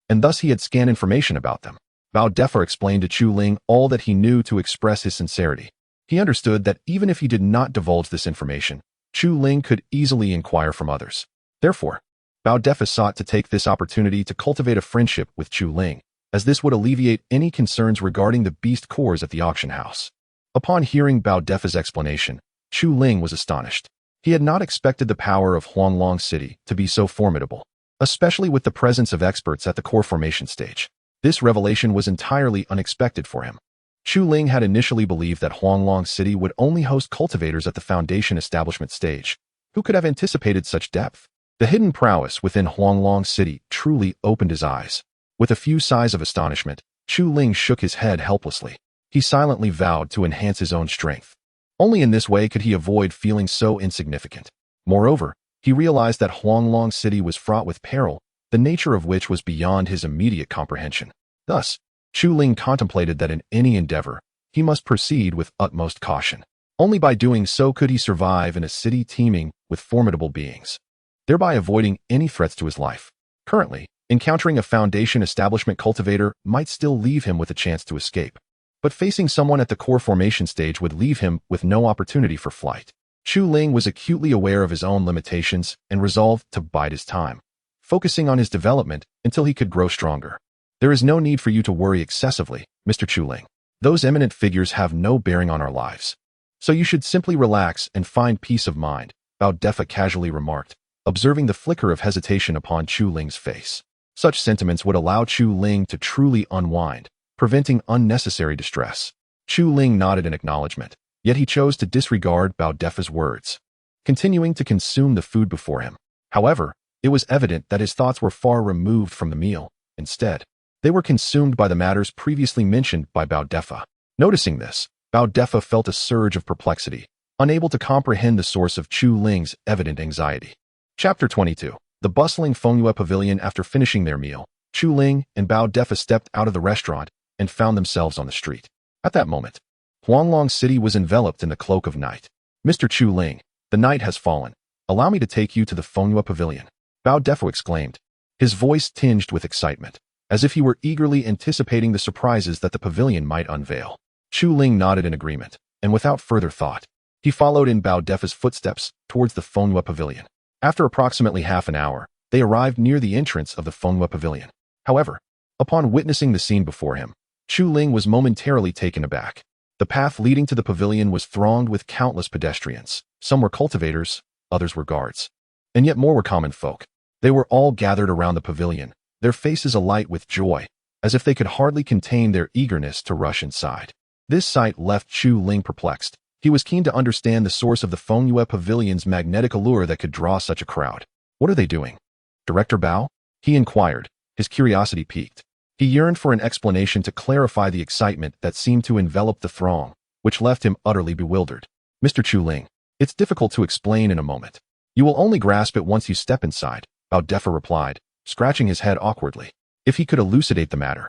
and thus he had scanned information about them. Bao Defa explained to Chu Ling all that he knew to express his sincerity. He understood that even if he did not divulge this information, Chu Ling could easily inquire from others. Therefore, Bao Defa sought to take this opportunity to cultivate a friendship with Chu Ling, as this would alleviate any concerns regarding the beast cores at the auction house. Upon hearing Bao Defa's explanation, Chu Ling was astonished. He had not expected the power of Huanglong City to be so formidable, especially with the presence of experts at the core formation stage. This revelation was entirely unexpected for him. Chu Ling had initially believed that Huanglong City would only host cultivators at the foundation establishment stage. Who could have anticipated such depth? The hidden prowess within Huanglong City truly opened his eyes. With a few sighs of astonishment, Chu Ling shook his head helplessly. He silently vowed to enhance his own strength. Only in this way could he avoid feeling so insignificant. Moreover, he realized that Huanglong City was fraught with peril, the nature of which was beyond his immediate comprehension. Thus, Chu Ling contemplated that in any endeavor, he must proceed with utmost caution. Only by doing so could he survive in a city teeming with formidable beings, thereby avoiding any threats to his life. Currently, encountering a Foundation establishment cultivator might still leave him with a chance to escape, but facing someone at the core formation stage would leave him with no opportunity for flight. Chu Ling was acutely aware of his own limitations and resolved to bide his time, focusing on his development until he could grow stronger. There is no need for you to worry excessively, Mr. Chu Ling. Those eminent figures have no bearing on our lives. So you should simply relax and find peace of mind, Bao Defa casually remarked, observing the flicker of hesitation upon Chu Ling's face. Such sentiments would allow Chu Ling to truly unwind, preventing unnecessary distress. Chu Ling nodded in acknowledgement, yet he chose to disregard Bao Defa's words, continuing to consume the food before him. However, it was evident that his thoughts were far removed from the meal. Instead, they were consumed by the matters previously mentioned by Bao Defa. Noticing this, Bao Defa felt a surge of perplexity, unable to comprehend the source of Chu Ling's evident anxiety. Chapter 22. The bustling Fengyue Pavilion. After finishing their meal, Chu Ling and Bao Defa stepped out of the restaurant and found themselves on the street. At that moment, Huanglong City was enveloped in the cloak of night. Mr. Chu Ling, the night has fallen. Allow me to take you to the Fengyue Pavilion, Bao Defa exclaimed, his voice tinged with excitement, as if he were eagerly anticipating the surprises that the pavilion might unveil. Chu Ling nodded in agreement, and without further thought, he followed in Bao Defa's footsteps towards the Fengyue Pavilion. After approximately half an hour, they arrived near the entrance of the Fengyue Pavilion. However, upon witnessing the scene before him, Chu Ling was momentarily taken aback. The path leading to the pavilion was thronged with countless pedestrians. Some were cultivators, others were guards, and yet more were common folk. They were all gathered around the pavilion, their faces alight with joy, as if they could hardly contain their eagerness to rush inside. This sight left Chu Ling perplexed. He was keen to understand the source of the Fengyue Pavilion's magnetic allure that could draw such a crowd. What are they doing? Director Bao? He inquired, his curiosity piqued. He yearned for an explanation to clarify the excitement that seemed to envelop the throng, which left him utterly bewildered. Mr. Chu Ling, it's difficult to explain in a moment. You will only grasp it once you step inside, Bao Defa replied, scratching his head awkwardly. If he could elucidate the matter,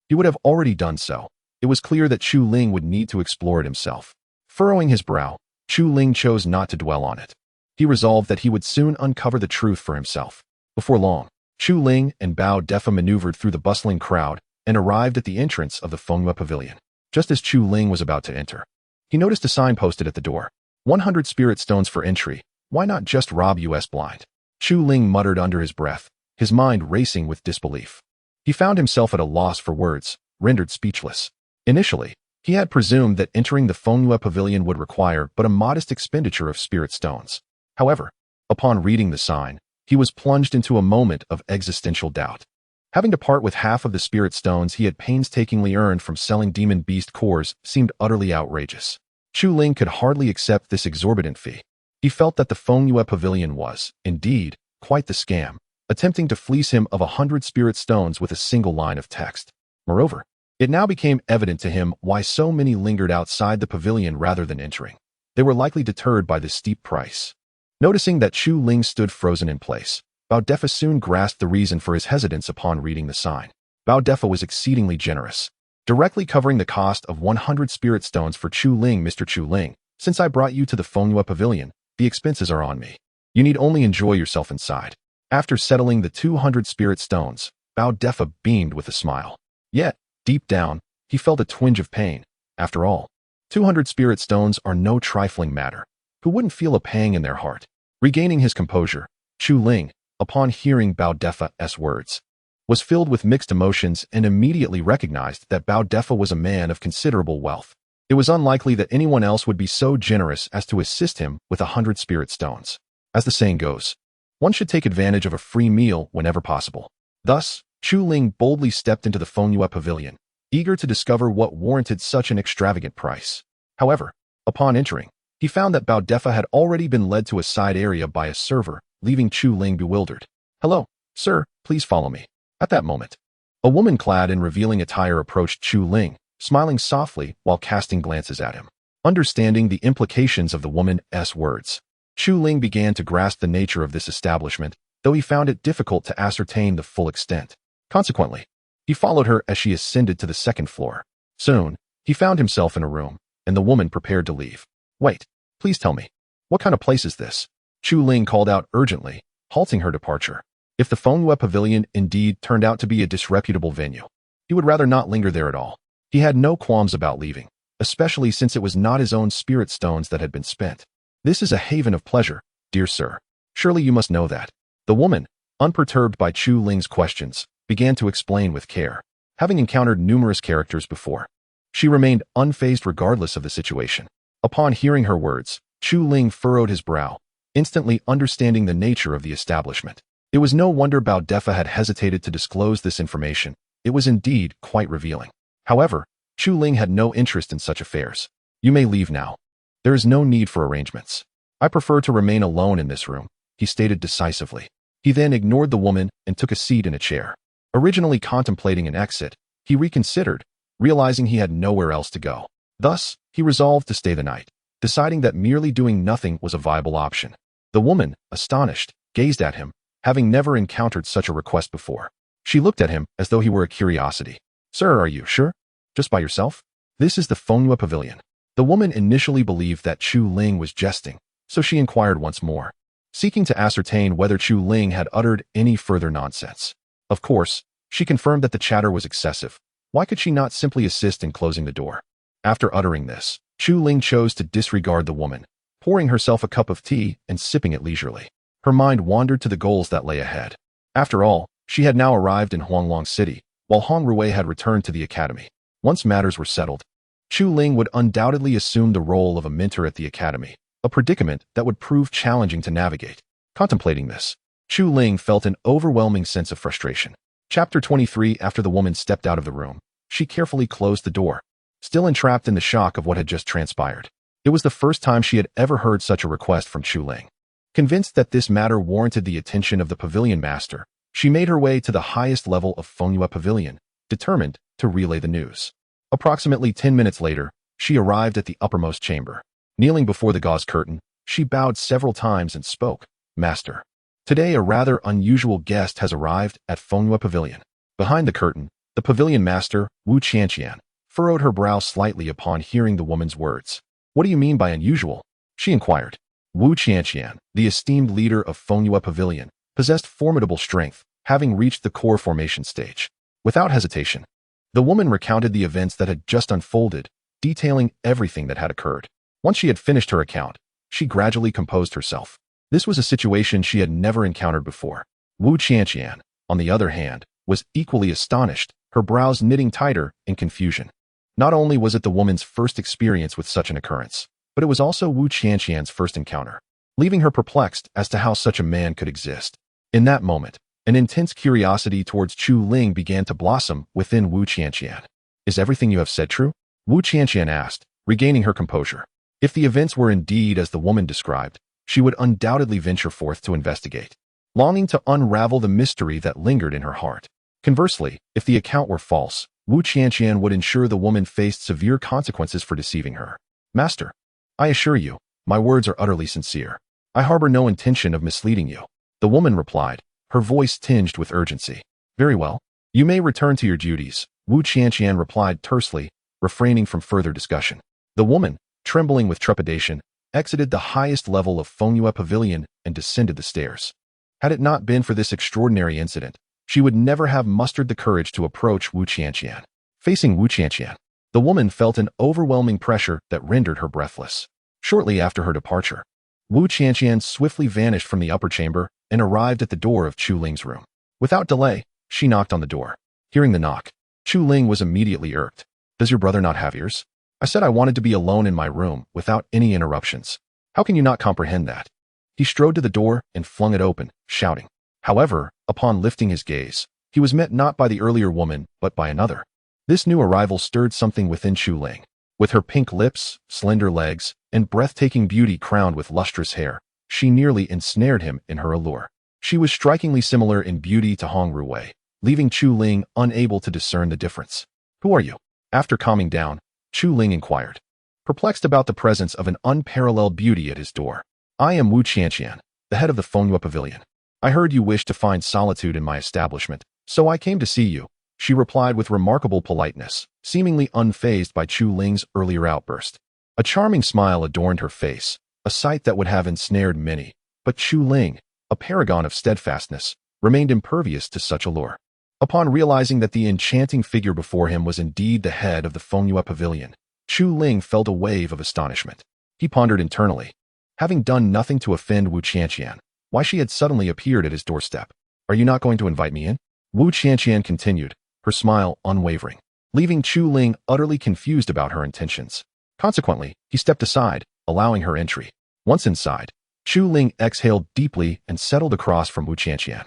he would have already done so. It was clear that Chu Ling would need to explore it himself. Furrowing his brow, Chu Ling chose not to dwell on it. He resolved that he would soon uncover the truth for himself. Before long, Chu Ling and Bao Defa maneuvered through the bustling crowd and arrived at the entrance of the Fengyue Pavilion. Just as Chu Ling was about to enter, he noticed a sign posted at the door. 100 spirit stones for entry. Why not just rob us blind? Chu Ling muttered under his breath, his mind racing with disbelief. He found himself at a loss for words, rendered speechless. Initially, he had presumed that entering the Fengyue Pavilion would require but a modest expenditure of spirit stones. However, upon reading the sign, he was plunged into a moment of existential doubt. Having to part with half of the spirit stones he had painstakingly earned from selling demon beast cores seemed utterly outrageous. Chu Ling could hardly accept this exorbitant fee. He felt that the Fengyue Pavilion was, indeed, quite the scam, attempting to fleece him of 100 spirit stones with a single line of text. Moreover, it now became evident to him why so many lingered outside the pavilion rather than entering. They were likely deterred by the steep price. Noticing that Chu Ling stood frozen in place, Bao Defa soon grasped the reason for his hesitance upon reading the sign. Bao Defa was exceedingly generous, directly covering the cost of 100 spirit stones for Chu Ling. Mr. Chu Ling, since I brought you to the Fengyue Pavilion, the expenses are on me. You need only enjoy yourself inside. After settling the 200 spirit stones, Bao Defa beamed with a smile. Yet, deep down, he felt a twinge of pain. After all, 200 spirit stones are no trifling matter. Who wouldn't feel a pang in their heart? Regaining his composure, Chu Ling, upon hearing Bao Defa's words, was filled with mixed emotions and immediately recognized that Bao Defa was a man of considerable wealth. It was unlikely that anyone else would be so generous as to assist him with 100 spirit stones. As the saying goes, one should take advantage of a free meal whenever possible. Thus, Chu Ling boldly stepped into the Fengyue Pavilion, eager to discover what warranted such an extravagant price. However, upon entering, he found that Bao Defa had already been led to a side area by a server, leaving Chu Ling bewildered. Hello, sir, please follow me. At that moment, a woman clad in revealing attire approached Chu Ling, smiling softly while casting glances at him. Understanding the implications of the woman's words, Chu Ling began to grasp the nature of this establishment, though he found it difficult to ascertain the full extent. Consequently, he followed her as she ascended to the second floor. Soon, he found himself in a room, and the woman prepared to leave. Wait, please tell me. What kind of place is this? Chu Ling called out urgently, halting her departure. If the Fengyue Pavilion indeed turned out to be a disreputable venue, he would rather not linger there at all. He had no qualms about leaving, especially since it was not his own spirit stones that had been spent. This is a haven of pleasure, dear sir. Surely you must know that. The woman, unperturbed by Chu Ling's questions, began to explain with care. Having encountered numerous characters before, she remained unfazed regardless of the situation. Upon hearing her words, Chu Ling furrowed his brow, instantly understanding the nature of the establishment. It was no wonder Bao Defa had hesitated to disclose this information. It was indeed quite revealing. However, Chu Ling had no interest in such affairs. You may leave now. There is no need for arrangements. I prefer to remain alone in this room, he stated decisively. He then ignored the woman and took a seat in a chair. Originally contemplating an exit, he reconsidered, realizing he had nowhere else to go. Thus, he resolved to stay the night, deciding that merely doing nothing was a viable option. The woman, astonished, gazed at him, having never encountered such a request before. She looked at him as though he were a curiosity. Sir, are you sure? Just by yourself? This is the Fengyue Pavilion. The woman initially believed that Chu Ling was jesting, so she inquired once more, seeking to ascertain whether Chu Ling had uttered any further nonsense. Of course, she confirmed that the chatter was excessive. Why could she not simply assist in closing the door? After uttering this, Chu Ling chose to disregard the woman, pouring herself a cup of tea and sipping it leisurely. Her mind wandered to the goals that lay ahead. After all, she had now arrived in Huanglong City, while Hong Rui had returned to the academy. Once matters were settled, Chu Ling would undoubtedly assume the role of a mentor at the academy, a predicament that would prove challenging to navigate. Contemplating this, Chu Ling felt an overwhelming sense of frustration. Chapter 23. After the woman stepped out of the room, she carefully closed the door, still entrapped in the shock of what had just transpired. It was the first time she had ever heard such a request from Chu Ling. Convinced that this matter warranted the attention of the pavilion master, she made her way to the highest level of Fengyue Pavilion, determined to relay the news. Approximately 10 minutes later, she arrived at the uppermost chamber. Kneeling before the gauze curtain, she bowed several times and spoke. Master, today a rather unusual guest has arrived at Fengyue Pavilion. Behind the curtain, the pavilion master, Wu Qianqian, furrowed her brow slightly upon hearing the woman's words. What do you mean by unusual? She inquired. Wu Qianqian, the esteemed leader of Fengyue Pavilion, possessed formidable strength, having reached the core formation stage. Without hesitation, the woman recounted the events that had just unfolded, detailing everything that had occurred. Once she had finished her account, she gradually composed herself. This was a situation she had never encountered before. Wu Qianqian, on the other hand, was equally astonished, her brows knitting tighter in confusion. Not only was it the woman's first experience with such an occurrence, but it was also Wu Qianqian's first encounter, leaving her perplexed as to how such a man could exist. In that moment, an intense curiosity towards Chu Ling began to blossom within Wu Qianqian. Is everything you have said true? Wu Qianqian asked, regaining her composure. If the events were indeed as the woman described, she would undoubtedly venture forth to investigate, longing to unravel the mystery that lingered in her heart. Conversely, if the account were false, Wu Qianqian would ensure the woman faced severe consequences for deceiving her. Master, I assure you, my words are utterly sincere. I harbor no intention of misleading you. The woman replied, her voice tinged with urgency. Very well. You may return to your duties, Wu Qianqian replied tersely, refraining from further discussion. The woman, trembling with trepidation, exited the highest level of Fengyue Pavilion and descended the stairs. Had it not been for this extraordinary incident, she would never have mustered the courage to approach Wu Qianqian. Facing Wu Qianqian, the woman felt an overwhelming pressure that rendered her breathless. Shortly after her departure, Wu Qianqian swiftly vanished from the upper chamber and arrived at the door of Chu Ling's room. Without delay, she knocked on the door. Hearing the knock, Chu Ling was immediately irked. Does your brother not have ears? I said I wanted to be alone in my room without any interruptions. How can you not comprehend that? He strode to the door and flung it open, shouting. However, upon lifting his gaze, he was met not by the earlier woman, but by another. This new arrival stirred something within Chu Ling. With her pink lips, slender legs, and breathtaking beauty crowned with lustrous hair, she nearly ensnared him in her allure. She was strikingly similar in beauty to Hong Rui, leaving Chu Ling unable to discern the difference. Who are you? After calming down, Chu Ling inquired, perplexed about the presence of an unparalleled beauty at his door. I am Wu Qianqian, the head of the Fengyue Pavilion. I heard you wished to find solitude in my establishment, so I came to see you, she replied with remarkable politeness, seemingly unfazed by Chu Ling's earlier outburst. A charming smile adorned her face, a sight that would have ensnared many, but Chu Ling, a paragon of steadfastness, remained impervious to such allure. Upon realizing that the enchanting figure before him was indeed the head of the Fengyue Pavilion, Chu Ling felt a wave of astonishment. He pondered internally. Having done nothing to offend Wu Qianqian, why she had suddenly appeared at his doorstep. Are you not going to invite me in? Wu Qianqian continued, her smile unwavering, leaving Chu Ling utterly confused about her intentions. Consequently, he stepped aside, allowing her entry. Once inside, Chu Ling exhaled deeply and settled across from Wu Qianqian.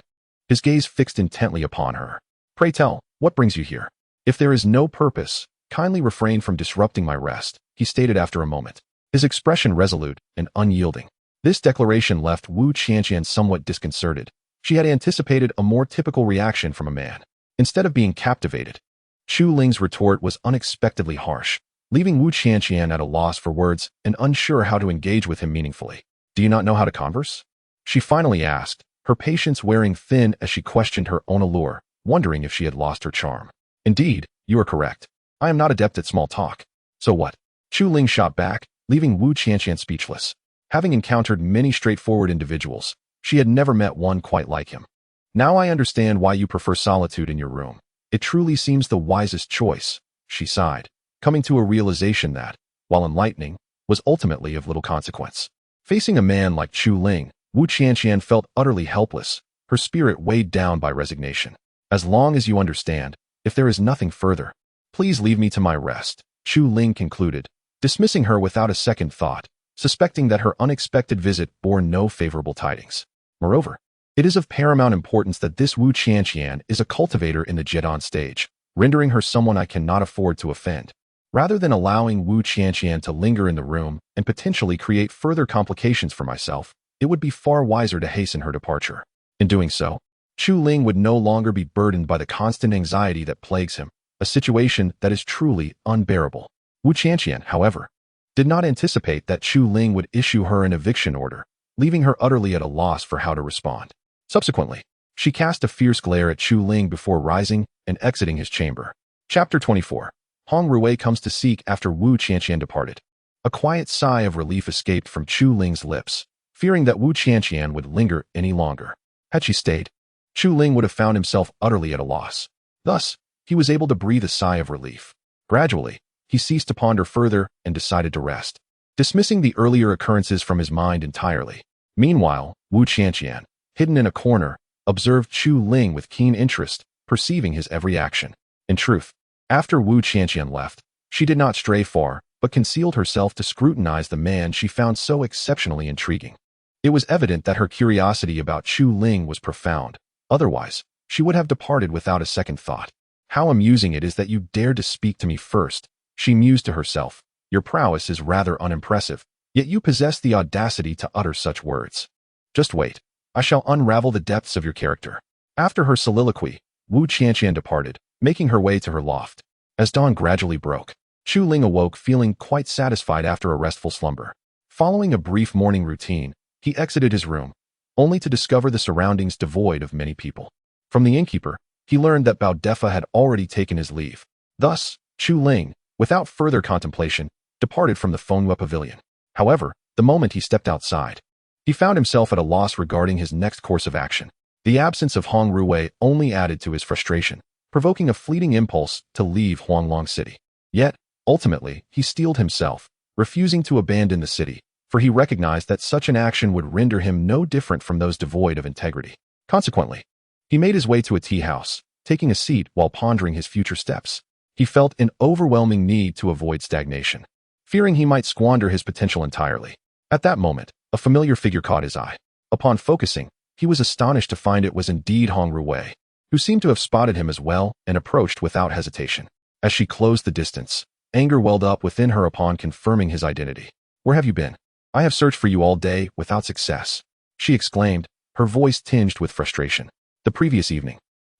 His gaze fixed intently upon her. Pray tell, what brings you here? If there is no purpose, kindly refrain from disrupting my rest, he stated after a moment, his expression resolute and unyielding. This declaration left Wu Qianqian somewhat disconcerted. She had anticipated a more typical reaction from a man. Instead of being captivated, Chu Ling's retort was unexpectedly harsh, leaving Wu Qianqian at a loss for words and unsure how to engage with him meaningfully. Do you not know how to converse? She finally asked, her patience wearing thin as she questioned her own allure, wondering if she had lost her charm. Indeed, you are correct. I am not adept at small talk. So what? Chu Ling shot back, leaving Wu Qianqian speechless. Having encountered many straightforward individuals, she had never met one quite like him. Now I understand why you prefer solitude in your room. It truly seems the wisest choice, she sighed, coming to a realization that, while enlightening, was ultimately of little consequence. Facing a man like Chu Ling, Wu Qianqian felt utterly helpless, her spirit weighed down by resignation. As long as you understand, if there is nothing further, please leave me to my rest, Chu Ling concluded, dismissing her without a second thought, suspecting that her unexpected visit bore no favorable tidings. Moreover, it is of paramount importance that this Wu Qianqian is a cultivator in the Zhedan stage, rendering her someone I cannot afford to offend. Rather than allowing Wu Qianqian to linger in the room and potentially create further complications for myself, it would be far wiser to hasten her departure. In doing so, Chu Ling would no longer be burdened by the constant anxiety that plagues him, a situation that is truly unbearable. Wu Qianqian, however, did not anticipate that Chu Ling would issue her an eviction order, leaving her utterly at a loss for how to respond. Subsequently, she cast a fierce glare at Chu Ling before rising and exiting his chamber. Chapter 24. Hong Rui comes to seek after Wu Qianqian departed. A quiet sigh of relief escaped from Chu Ling's lips, fearing that Wu Qianqian would linger any longer. Had she stayed, Chu Ling would have found himself utterly at a loss. Thus, he was able to breathe a sigh of relief. Gradually, he ceased to ponder further and decided to rest, dismissing the earlier occurrences from his mind entirely. Meanwhile, Wu Qianqian, hidden in a corner, observed Chu Ling with keen interest, perceiving his every action. In truth, after Wu Qianqian left, she did not stray far, but concealed herself to scrutinize the man she found so exceptionally intriguing. It was evident that her curiosity about Chu Ling was profound. Otherwise, she would have departed without a second thought. How amusing it is that you dared to speak to me first, she mused to herself. Your prowess is rather unimpressive, yet you possess the audacity to utter such words. Just wait. I shall unravel the depths of your character. After her soliloquy, Wu Qianqian departed, making her way to her loft. As dawn gradually broke, Chu Ling awoke feeling quite satisfied after a restful slumber. Following a brief morning routine, he exited his room, only to discover the surroundings devoid of many people. From the innkeeper, he learned that Bao Defa had already taken his leave. Thus, Chu Ling, without further contemplation, departed from the Fengyue Pavilion. However, the moment he stepped outside, he found himself at a loss regarding his next course of action. The absence of Hong Rui only added to his frustration, provoking a fleeting impulse to leave Huanglong City. Yet, ultimately, he steeled himself, refusing to abandon the city, for he recognized that such an action would render him no different from those devoid of integrity. Consequently, he made his way to a tea house, taking a seat while pondering his future steps. He felt an overwhelming need to avoid stagnation, fearing he might squander his potential entirely. At that moment, a familiar figure caught his eye. Upon focusing, he was astonished to find it was indeed Hong Rui, who seemed to have spotted him as well and approached without hesitation. As she closed the distance, anger welled up within her upon confirming his identity. Where have you been? I have searched for you all day without success, she exclaimed, her voice tinged with frustration. The previous evening,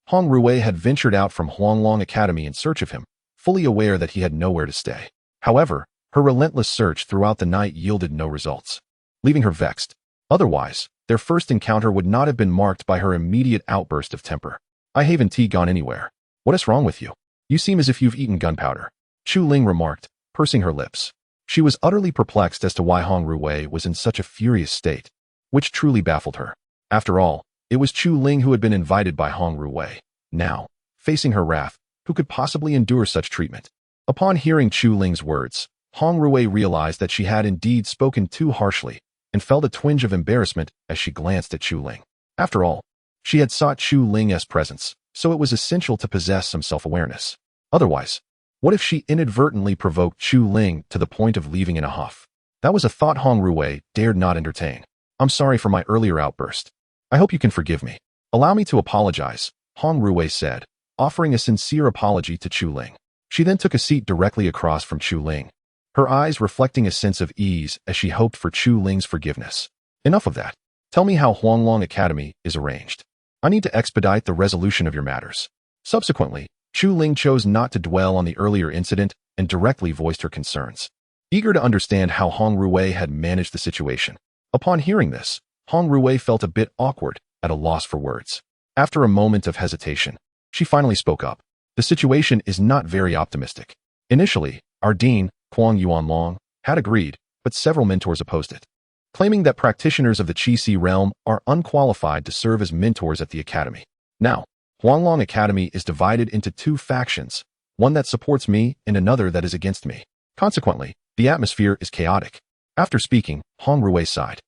Hong Rui had ventured out from Huanglong Academy in search of him, fully aware that he had nowhere to stay. However, her relentless search throughout the night yielded no results, leaving her vexed. Otherwise, their first encounter would not have been marked by her immediate outburst of temper. I haven't gone anywhere. What is wrong with you? You seem as if you've eaten gunpowder, Chu Ling remarked, pursing her lips. She was utterly perplexed as to why Hong Ruwei was in such a furious state, which truly baffled her. After all, it was Chu Ling who had been invited by Hong Ruwei. Now, facing her wrath, who could possibly endure such treatment? Upon hearing Chu Ling's words, Hong Ruwei realized that she had indeed spoken too harshly and felt a twinge of embarrassment as she glanced at Chu Ling. After all, she had sought Chu Ling's presence, so it was essential to possess some self-awareness. Otherwise, what if she inadvertently provoked Chu Ling to the point of leaving in a huff? That was a thought Hong Ruwei dared not entertain. I'm sorry for my earlier outburst. I hope you can forgive me. Allow me to apologize, Hong Ruwei said, offering a sincere apology to Chu Ling. She then took a seat directly across from Chu Ling, her eyes reflecting a sense of ease as she hoped for Chu Ling's forgiveness. Enough of that. Tell me how Huanglong Academy is arranged. I need to expedite the resolution of your matters. Subsequently, Chu Ling chose not to dwell on the earlier incident and directly voiced her concerns, eager to understand how Hong Ruwei had managed the situation. Upon hearing this, Hong Ruwei felt a bit awkward, at a loss for words. After a moment of hesitation, she finally spoke up. The situation is not very optimistic. Initially, our dean, Huang Yuanlong, had agreed, but several mentors opposed it, claiming that practitioners of the Qi realm are unqualified to serve as mentors at the academy. Now, Huanglong Academy is divided into two factions, one that supports me and another that is against me. Consequently, the atmosphere is chaotic. After speaking, Hong Ruwei sighed,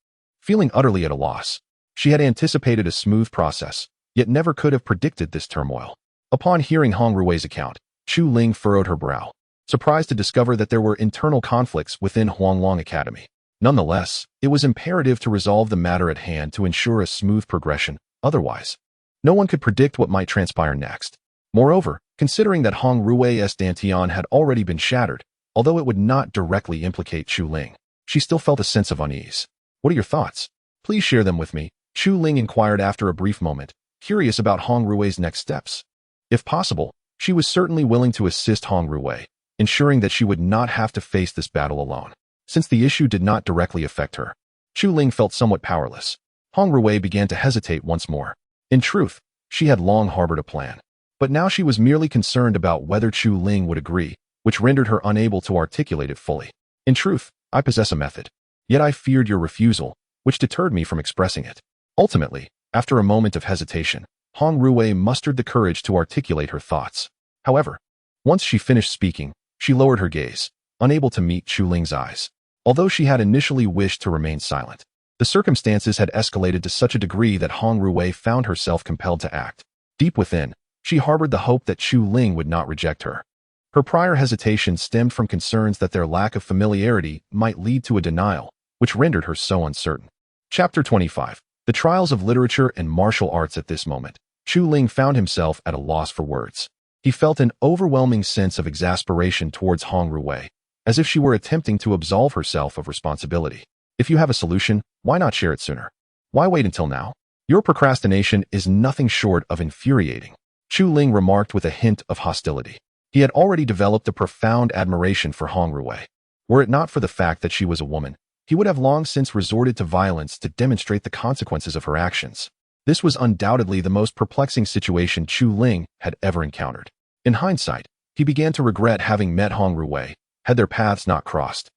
feeling utterly at a loss. She had anticipated a smooth process, yet never could have predicted this turmoil. Upon hearing Hong Ruwei's account, Chu Ling furrowed her brow, surprised to discover that there were internal conflicts within Huanglong Academy. Nonetheless, it was imperative to resolve the matter at hand to ensure a smooth progression. Otherwise, no one could predict what might transpire next. Moreover, considering that Hong Ruwei's dantian had already been shattered, although it would not directly implicate Chu Ling, she still felt a sense of unease. What are your thoughts? Please share them with me, Chu Ling inquired after a brief moment, curious about Hong Ruwei's next steps. If possible, she was certainly willing to assist Hong Ruwei, ensuring that she would not have to face this battle alone. Since the issue did not directly affect her, Chu Ling felt somewhat powerless. Hong Ruwei began to hesitate once more. In truth, she had long harbored a plan, but now she was merely concerned about whether Chu Ling would agree, which rendered her unable to articulate it fully. In truth, I possess a method, yet I feared your refusal, which deterred me from expressing it. Ultimately, after a moment of hesitation, Hong Ruwei mustered the courage to articulate her thoughts. However, once she finished speaking, she lowered her gaze, unable to meet Chu Ling's eyes. Although she had initially wished to remain silent, the circumstances had escalated to such a degree that Hong Ruwei found herself compelled to act. Deep within, she harbored the hope that Chu Ling would not reject her. Her prior hesitation stemmed from concerns that their lack of familiarity might lead to a denial, which rendered her so uncertain. Chapter 25. The Trials of Literature and Martial Arts. At this moment, Chu Ling found himself at a loss for words. He felt an overwhelming sense of exasperation towards Hong Ruwei, as if she were attempting to absolve herself of responsibility. If you have a solution, why not share it sooner? Why wait until now? Your procrastination is nothing short of infuriating, Chu Ling remarked with a hint of hostility. He had already developed a profound admiration for Hong Ruwei. Were it not for the fact that she was a woman, he would have long since resorted to violence to demonstrate the consequences of her actions. This was undoubtedly the most perplexing situation Chu Ling had ever encountered. In hindsight, he began to regret having met Hong Ruwei. Had their paths not crossed,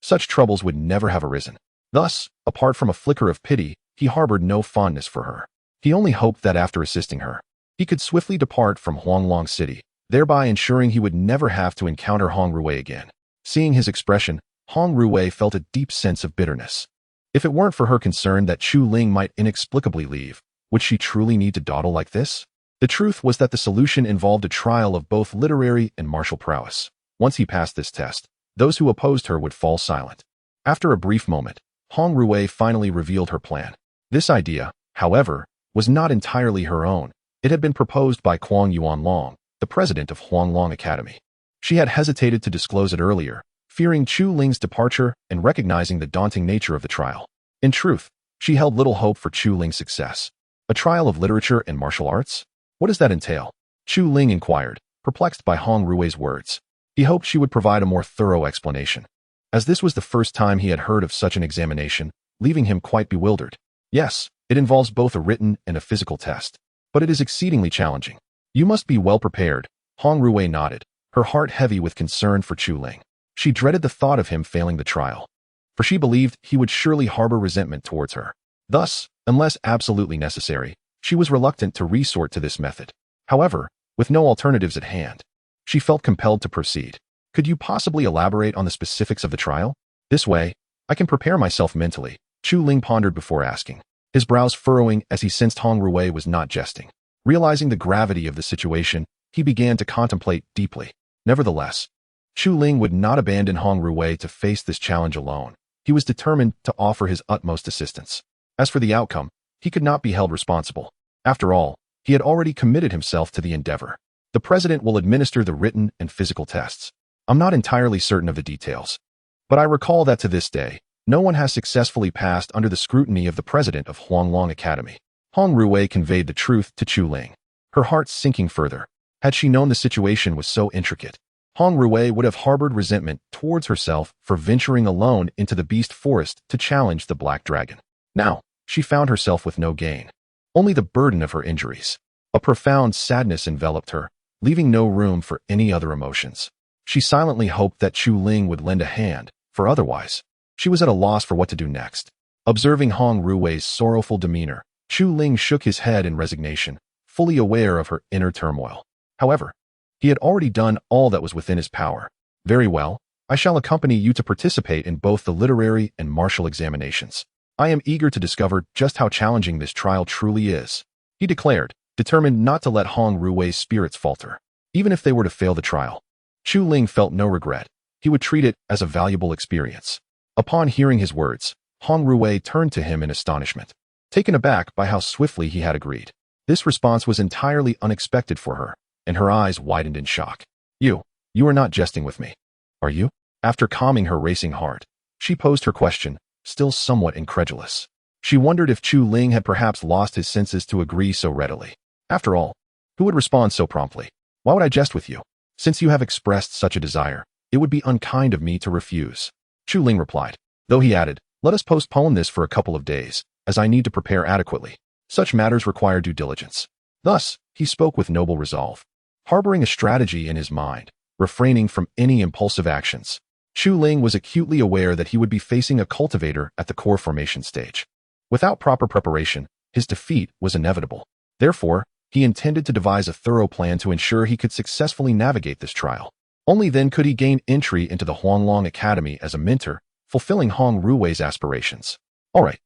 such troubles would never have arisen. Thus, apart from a flicker of pity, he harbored no fondness for her. He only hoped that after assisting her, he could swiftly depart from Huanglong City, thereby ensuring he would never have to encounter Hong Ruwei again. Seeing his expression, Hong Ruwei felt a deep sense of bitterness. If it weren't for her concern that Chu Ling might inexplicably leave, would she truly need to dawdle like this? The truth was that the solution involved a trial of both literary and martial prowess. Once he passed this test, those who opposed her would fall silent. After a brief moment, Hong Ruwei finally revealed her plan. This idea, however, was not entirely her own. It had been proposed by Huang Yuanlong, the president of Huanglong Academy. She had hesitated to disclose it earlier, fearing Chu Ling's departure and recognizing the daunting nature of the trial. In truth, she held little hope for Chu Ling's success. A trial of literature and martial arts? What does that entail? Chu Ling inquired, perplexed by Hong Ruwei's words. He hoped she would provide a more thorough explanation, as this was the first time he had heard of such an examination, leaving him quite bewildered. Yes, it involves both a written and a physical test, but it is exceedingly challenging. You must be well prepared, Hong Ruwei nodded, her heart heavy with concern for Chu Ling. She dreaded the thought of him failing the trial, for she believed he would surely harbor resentment towards her. Thus, unless absolutely necessary, she was reluctant to resort to this method. However, with no alternatives at hand, she felt compelled to proceed. Could you possibly elaborate on the specifics of the trial? This way, I can prepare myself mentally, Chu Ling pondered before asking, his brows furrowing as he sensed Hong Ruwei was not jesting. Realizing the gravity of the situation, he began to contemplate deeply. Nevertheless, Chu Ling would not abandon Hong Ruwei to face this challenge alone. He was determined to offer his utmost assistance. As for the outcome, he could not be held responsible. After all, he had already committed himself to the endeavor. The president will administer the written and physical tests. I'm not entirely certain of the details, but I recall that to this day, no one has successfully passed under the scrutiny of the president of Huanglong Academy. Hong Ruwei conveyed the truth to Chu Ling, her heart sinking further. Had she known the situation was so intricate, Hong Ruwei would have harbored resentment towards herself for venturing alone into the beast forest to challenge the Black Dragon. Now, she found herself with no gain, only the burden of her injuries. A profound sadness enveloped her, leaving no room for any other emotions. She silently hoped that Chu Ling would lend a hand, for otherwise, she was at a loss for what to do next. Observing Hong Ruwei's sorrowful demeanor, Chu Ling shook his head in resignation, fully aware of her inner turmoil. However, he had already done all that was within his power. Very well, I shall accompany you to participate in both the literary and martial examinations. I am eager to discover just how challenging this trial truly is, he declared, determined not to let Hong Ruwei's spirits falter. Even if they were to fail the trial, Chu Ling felt no regret. He would treat it as a valuable experience. Upon hearing his words, Hong Ruwei turned to him in astonishment, taken aback by how swiftly he had agreed. This response was entirely unexpected for her, and her eyes widened in shock. You are not jesting with me, are you? After calming her racing heart, she posed her question, still somewhat incredulous. She wondered if Chu Ling had perhaps lost his senses to agree so readily. After all, who would respond so promptly? Why would I jest with you? Since you have expressed such a desire, it would be unkind of me to refuse, Chu Ling replied, though he added, let us postpone this for a couple of days, as I need to prepare adequately. Such matters require due diligence. Thus, he spoke with noble resolve, harboring a strategy in his mind, refraining from any impulsive actions. Chu Ling was acutely aware that he would be facing a cultivator at the core formation stage. Without proper preparation, his defeat was inevitable. Therefore, he intended to devise a thorough plan to ensure he could successfully navigate this trial. Only then could he gain entry into the Huanglong Academy as a mentor, fulfilling Hong Ruwei's aspirations. All right,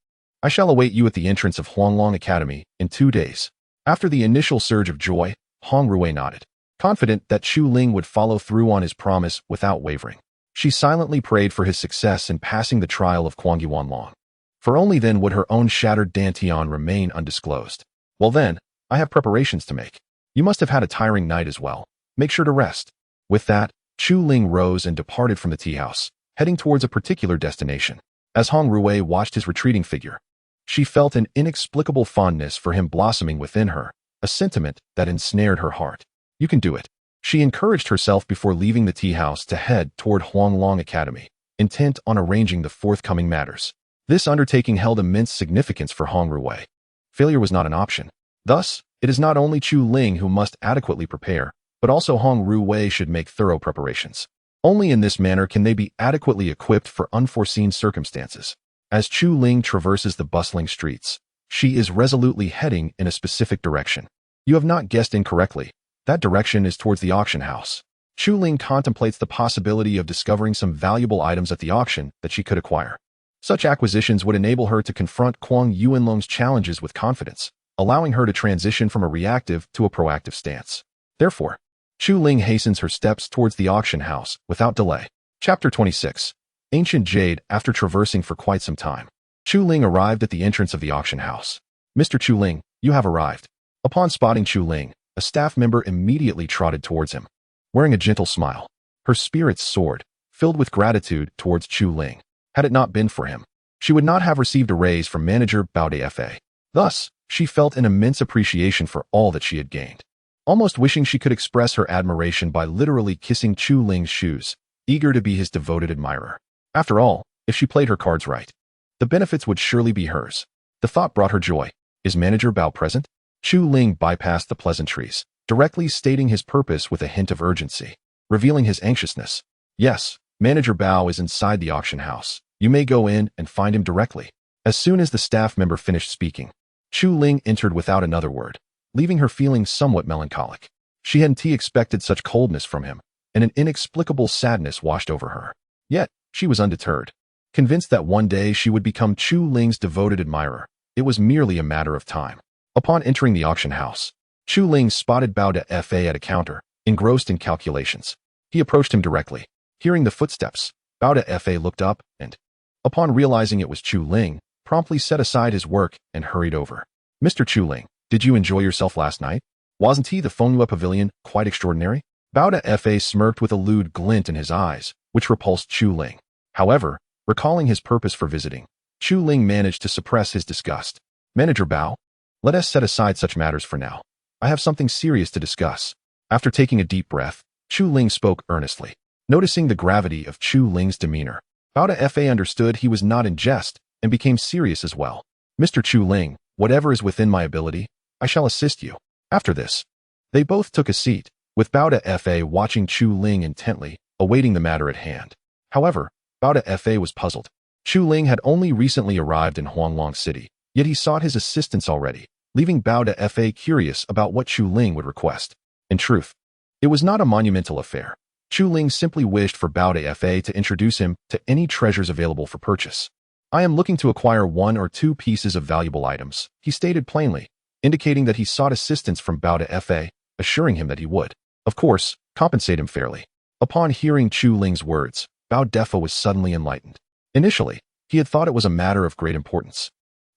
I shall await you at the entrance of Huanglong Academy in 2 days. After the initial surge of joy, Hong Ruwei nodded, confident that Chu Ling would follow through on his promise without wavering. She silently prayed for his success in passing the trial of Kuang Yuanlong, for only then would her own shattered dantian remain undisclosed. Well then, I have preparations to make. You must have had a tiring night as well. Make sure to rest. With that, Chu Ling rose and departed from the tea house, heading towards a particular destination. As Hong Ruwei watched his retreating figure, she felt an inexplicable fondness for him blossoming within her, a sentiment that ensnared her heart. You can do it. She encouraged herself before leaving the tea house to head toward Huanglong Academy, intent on arranging the forthcoming matters. This undertaking held immense significance for Hong Ruwei. Failure was not an option. Thus, it is not only Chu Ling who must adequately prepare, but also Hong Ruwei should make thorough preparations. Only in this manner can they be adequately equipped for unforeseen circumstances. As Chu Ling traverses the bustling streets, she is resolutely heading in a specific direction. You have not guessed incorrectly. That direction is towards the auction house. Chu Ling contemplates the possibility of discovering some valuable items at the auction that she could acquire. Such acquisitions would enable her to confront Kuang Yuanlong's challenges with confidence, allowing her to transition from a reactive to a proactive stance. Therefore, Chu Ling hastens her steps towards the auction house without delay. Chapter 26. Ancient Jade. After traversing for quite some time, Chu Ling arrived at the entrance of the auction house. Mr. Chu Ling, you have arrived. Upon spotting Chu Ling, a staff member immediately trotted towards him. Wearing a gentle smile, her spirits soared, filled with gratitude towards Chu Ling. Had it not been for him, she would not have received a raise from manager Bao Fa. Thus, she felt an immense appreciation for all that she had gained. Almost wishing she could express her admiration by literally kissing Chu Ling's shoes, eager to be his devoted admirer. After all, if she played her cards right, the benefits would surely be hers. The thought brought her joy. Is manager Bao present? Chu Ling bypassed the pleasantries, directly stating his purpose with a hint of urgency, revealing his anxiousness. Yes, Manager Bao is inside the auction house. You may go in and find him directly. As soon as the staff member finished speaking, Chu Ling entered without another word, leaving her feeling somewhat melancholic. She hadn't expected such coldness from him, and an inexplicable sadness washed over her. Yet, she was undeterred. Convinced that one day she would become Chu Ling's devoted admirer, it was merely a matter of time. Upon entering the auction house, Chu Ling spotted Bao Defa at a counter, engrossed in calculations. He approached him directly. Hearing the footsteps, Bao Defa looked up and, upon realizing it was Chu Ling, promptly set aside his work and hurried over. Mr. Chu Ling, did you enjoy yourself last night? Wasn't the Fengyue Pavilion quite extraordinary? Bao Defa smirked with a lewd glint in his eyes, which repulsed Chu Ling. However, recalling his purpose for visiting, Chu Ling managed to suppress his disgust. Manager Bao, let us set aside such matters for now. I have something serious to discuss. After taking a deep breath, Chu Ling spoke earnestly. Noticing the gravity of Chu Ling's demeanor, Bao Defa understood he was not in jest and became serious as well. Mr. Chu Ling, whatever is within my ability, I shall assist you. After this, they both took a seat, with Bao Defa watching Chu Ling intently, awaiting the matter at hand. However, Bao Defa was puzzled. Chu Ling had only recently arrived in Huanglong City, yet he sought his assistance already, leaving Bao Defa curious about what Chu Ling would request. In truth, it was not a monumental affair. Chu Ling simply wished for Bao Defa to introduce him to any treasures available for purchase. I am looking to acquire 1 or 2 pieces of valuable items, he stated plainly, indicating that he sought assistance from Bao Defa, assuring him that he would, of course, compensate him fairly. Upon hearing Chu Ling's words, Bao Defa was suddenly enlightened. Initially, he had thought it was a matter of great importance,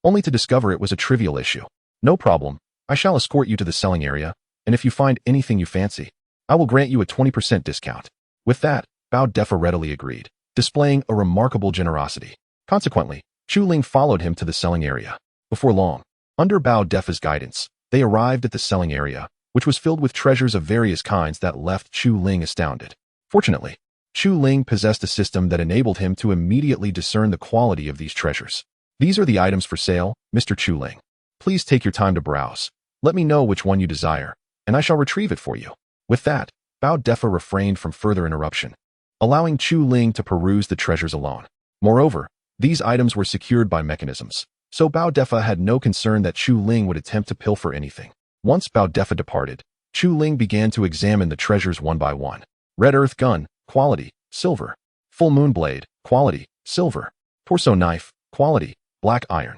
only to discover it was a trivial issue. No problem, I shall escort you to the selling area, and if you find anything you fancy, I will grant you a 20% discount. With that, Bao Defa readily agreed, displaying a remarkable generosity. Consequently, Chu Ling followed him to the selling area. Before long, under Bao Defa's guidance, they arrived at the selling area, which was filled with treasures of various kinds that left Chu Ling astounded. Fortunately, Chu Ling possessed a system that enabled him to immediately discern the quality of these treasures. These are the items for sale, Mr. Chu Ling. Please take your time to browse. Let me know which one you desire, and I shall retrieve it for you. With that, Bao Defa refrained from further interruption, allowing Chu Ling to peruse the treasures alone. Moreover, these items were secured by mechanisms, so Bao Defa had no concern that Chu Ling would attempt to pilfer anything. Once Bao Defa departed, Chu Ling began to examine the treasures one by one. Red earth gun, quality, silver. Full moon blade, quality, silver. Torso knife, quality, black iron.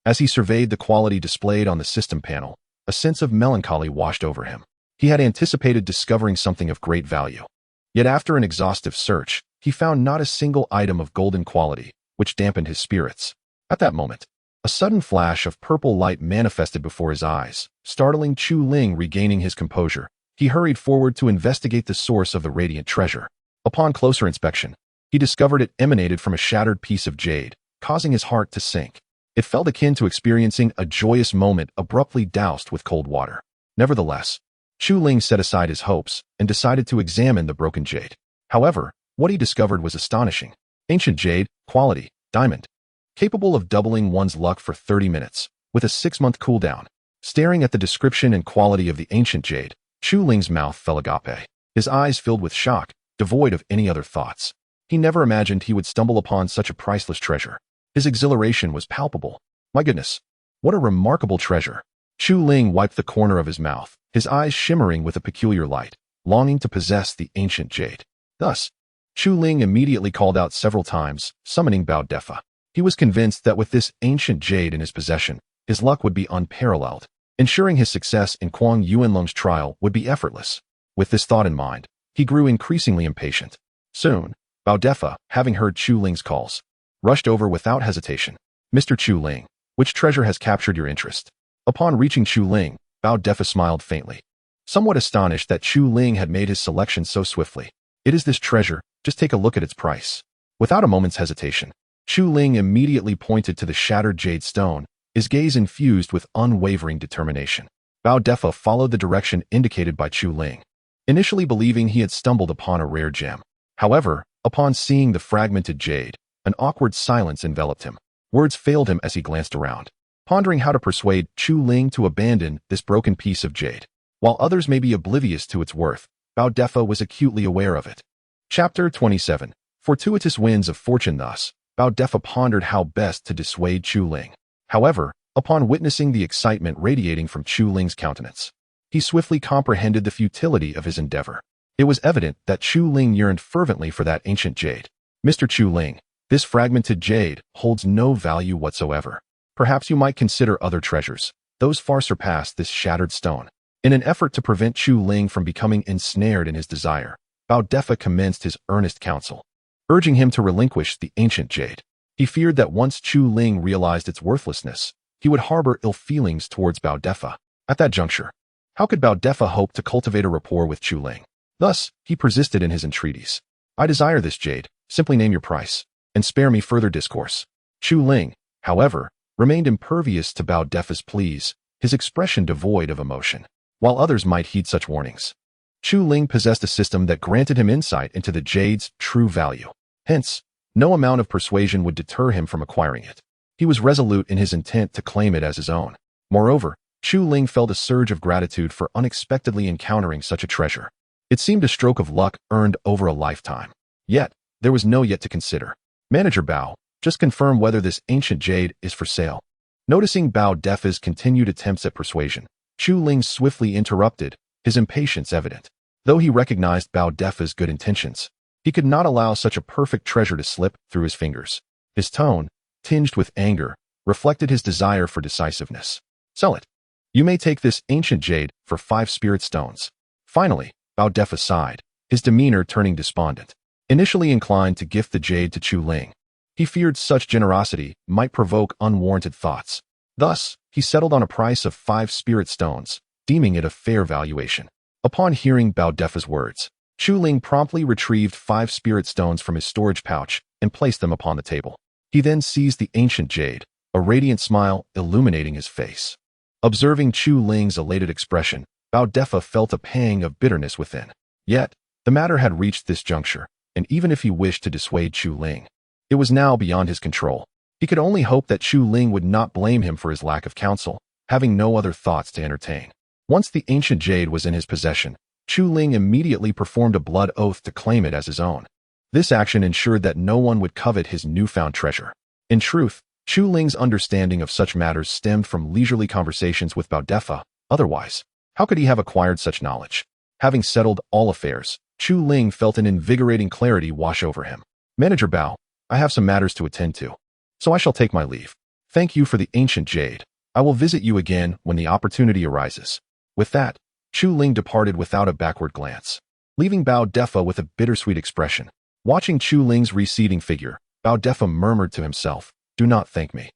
As he surveyed the quality displayed on the system panel, a sense of melancholy washed over him. He had anticipated discovering something of great value. Yet after an exhaustive search, he found not a single item of golden quality, which dampened his spirits. At that moment, a sudden flash of purple light manifested before his eyes, startling Chu Ling. Regaining his composure, he hurried forward to investigate the source of the radiant treasure. Upon closer inspection, he discovered it emanated from a shattered piece of jade, causing his heart to sink. It felt akin to experiencing a joyous moment abruptly doused with cold water. Nevertheless, Chu Ling set aside his hopes and decided to examine the broken jade. However, what he discovered was astonishing. Ancient jade, quality, diamond. Capable of doubling one's luck for 30 minutes, with a 6-month cooldown. Staring at the description and quality of the ancient jade, Chu Ling's mouth fell agape. His eyes filled with shock, devoid of any other thoughts. He never imagined he would stumble upon such a priceless treasure. His exhilaration was palpable. My goodness, what a remarkable treasure. Chu Ling wiped the corner of his mouth, his eyes shimmering with a peculiar light, longing to possess the ancient jade. Thus, Chu Ling immediately called out several times, summoning Bao Defa. He was convinced that with this ancient jade in his possession, his luck would be unparalleled, ensuring his success in Kuang Yuanlong's trial would be effortless. With this thought in mind, he grew increasingly impatient. Soon, Bao Defa, having heard Chu Ling's calls, rushed over without hesitation. Mr. Chu Ling, which treasure has captured your interest? Upon reaching Chu Ling, Bao Defa smiled faintly, somewhat astonished that Chu Ling had made his selection so swiftly. It is this treasure, just take a look at its price. Without a moment's hesitation, Chu Ling immediately pointed to the shattered jade stone, his gaze infused with unwavering determination. Bao Defa followed the direction indicated by Chu Ling, initially believing he had stumbled upon a rare gem. However, upon seeing the fragmented jade, an awkward silence enveloped him. Words failed him as he glanced around, pondering how to persuade Chu Ling to abandon this broken piece of jade. While others may be oblivious to its worth, Bao Defa was acutely aware of it. Chapter 27. Fortuitous winds of fortune thus, Bao Defa pondered how best to dissuade Chu Ling. However, upon witnessing the excitement radiating from Chu Ling's countenance, he swiftly comprehended the futility of his endeavor. It was evident that Chu Ling yearned fervently for that ancient jade. Mr. Chu Ling, this fragmented jade holds no value whatsoever. Perhaps you might consider other treasures. Those far surpass this shattered stone. In an effort to prevent Chu Ling from becoming ensnared in his desire, Bao Defa commenced his earnest counsel, urging him to relinquish the ancient jade. He feared that once Chu Ling realized its worthlessness, he would harbor ill feelings towards Bao Defa. At that juncture, how could Bao Defa hope to cultivate a rapport with Chu Ling? Thus, he persisted in his entreaties. I desire this jade, simply name your price, and spare me further discourse. Chu Ling, however, remained impervious to Bao Defa's pleas, his expression devoid of emotion. While others might heed such warnings, Chu Ling possessed a system that granted him insight into the jade's true value. Hence, no amount of persuasion would deter him from acquiring it. He was resolute in his intent to claim it as his own. Moreover, Chu Ling felt a surge of gratitude for unexpectedly encountering such a treasure. It seemed a stroke of luck earned over a lifetime. Yet, there was no yet to consider. Manager Bao, just confirm whether this ancient jade is for sale. Noticing Bao Defa's continued attempts at persuasion, Chu Ling swiftly interrupted, his impatience evident. Though he recognized Bao Defa's good intentions, he could not allow such a perfect treasure to slip through his fingers. His tone, tinged with anger, reflected his desire for decisiveness. Sell it. You may take this ancient jade for 5 spirit stones. Finally, Bao Defa sighed, his demeanor turning despondent. Initially inclined to gift the jade to Chu Ling, he feared such generosity might provoke unwarranted thoughts. Thus, he settled on a price of 5 spirit stones, deeming it a fair valuation. Upon hearing Bao Defa's words, Chu Ling promptly retrieved 5 spirit stones from his storage pouch and placed them upon the table. He then seized the ancient jade, a radiant smile illuminating his face. Observing Chu Ling's elated expression, Bao Defa felt a pang of bitterness within. Yet, the matter had reached this juncture, and even if he wished to dissuade Chu Ling, it was now beyond his control. He could only hope that Chu Ling would not blame him for his lack of counsel, having no other thoughts to entertain. Once the ancient jade was in his possession, Chu Ling immediately performed a blood oath to claim it as his own. This action ensured that no one would covet his newfound treasure. In truth, Chu Ling's understanding of such matters stemmed from leisurely conversations with Bao Defa. Otherwise, how could he have acquired such knowledge? Having settled all affairs, Chu Ling felt an invigorating clarity wash over him. Manager Bao, I have some matters to attend to, so I shall take my leave. Thank you for the ancient jade. I will visit you again when the opportunity arises. With that, Chu Ling departed without a backward glance, leaving Bao Defa with a bittersweet expression. Watching Chu Ling's receding figure, Bao Defa murmured to himself, do not thank me.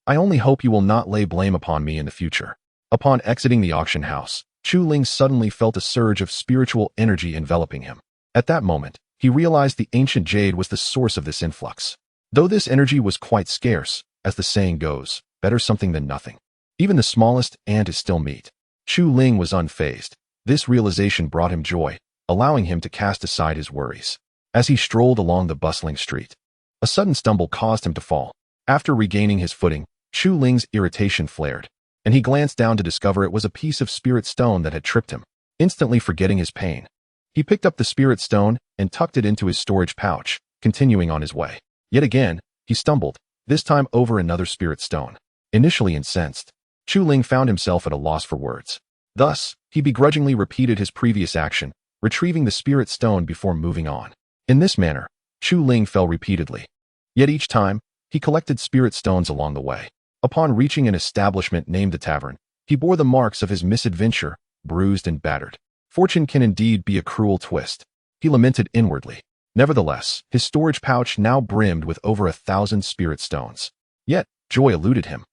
I only hope you will not lay blame upon me in the future. Upon exiting the auction house, Chu Ling suddenly felt a surge of spiritual energy enveloping him. At that moment, he realized the ancient jade was the source of this influx. Though this energy was quite scarce, as the saying goes, better something than nothing. Even the smallest ant is still meat. Chu Ling was unfazed. This realization brought him joy, allowing him to cast aside his worries. As he strolled along the bustling street, a sudden stumble caused him to fall. After regaining his footing, Chu Ling's irritation flared, and he glanced down to discover it was a piece of spirit stone that had tripped him. Instantly forgetting his pain, he picked up the spirit stone and tucked it into his storage pouch, continuing on his way. Yet again, he stumbled, this time over another spirit stone. Initially incensed, Chu Ling found himself at a loss for words. Thus, he begrudgingly repeated his previous action, retrieving the spirit stone before moving on. In this manner, Chu Ling fell repeatedly. Yet each time, he collected spirit stones along the way. Upon reaching an establishment named the Tavern, he bore the marks of his misadventure, bruised and battered. Fortune can indeed be a cruel twist, he lamented inwardly. Nevertheless, his storage pouch now brimmed with over 1,000 spirit stones. Yet, joy eluded him.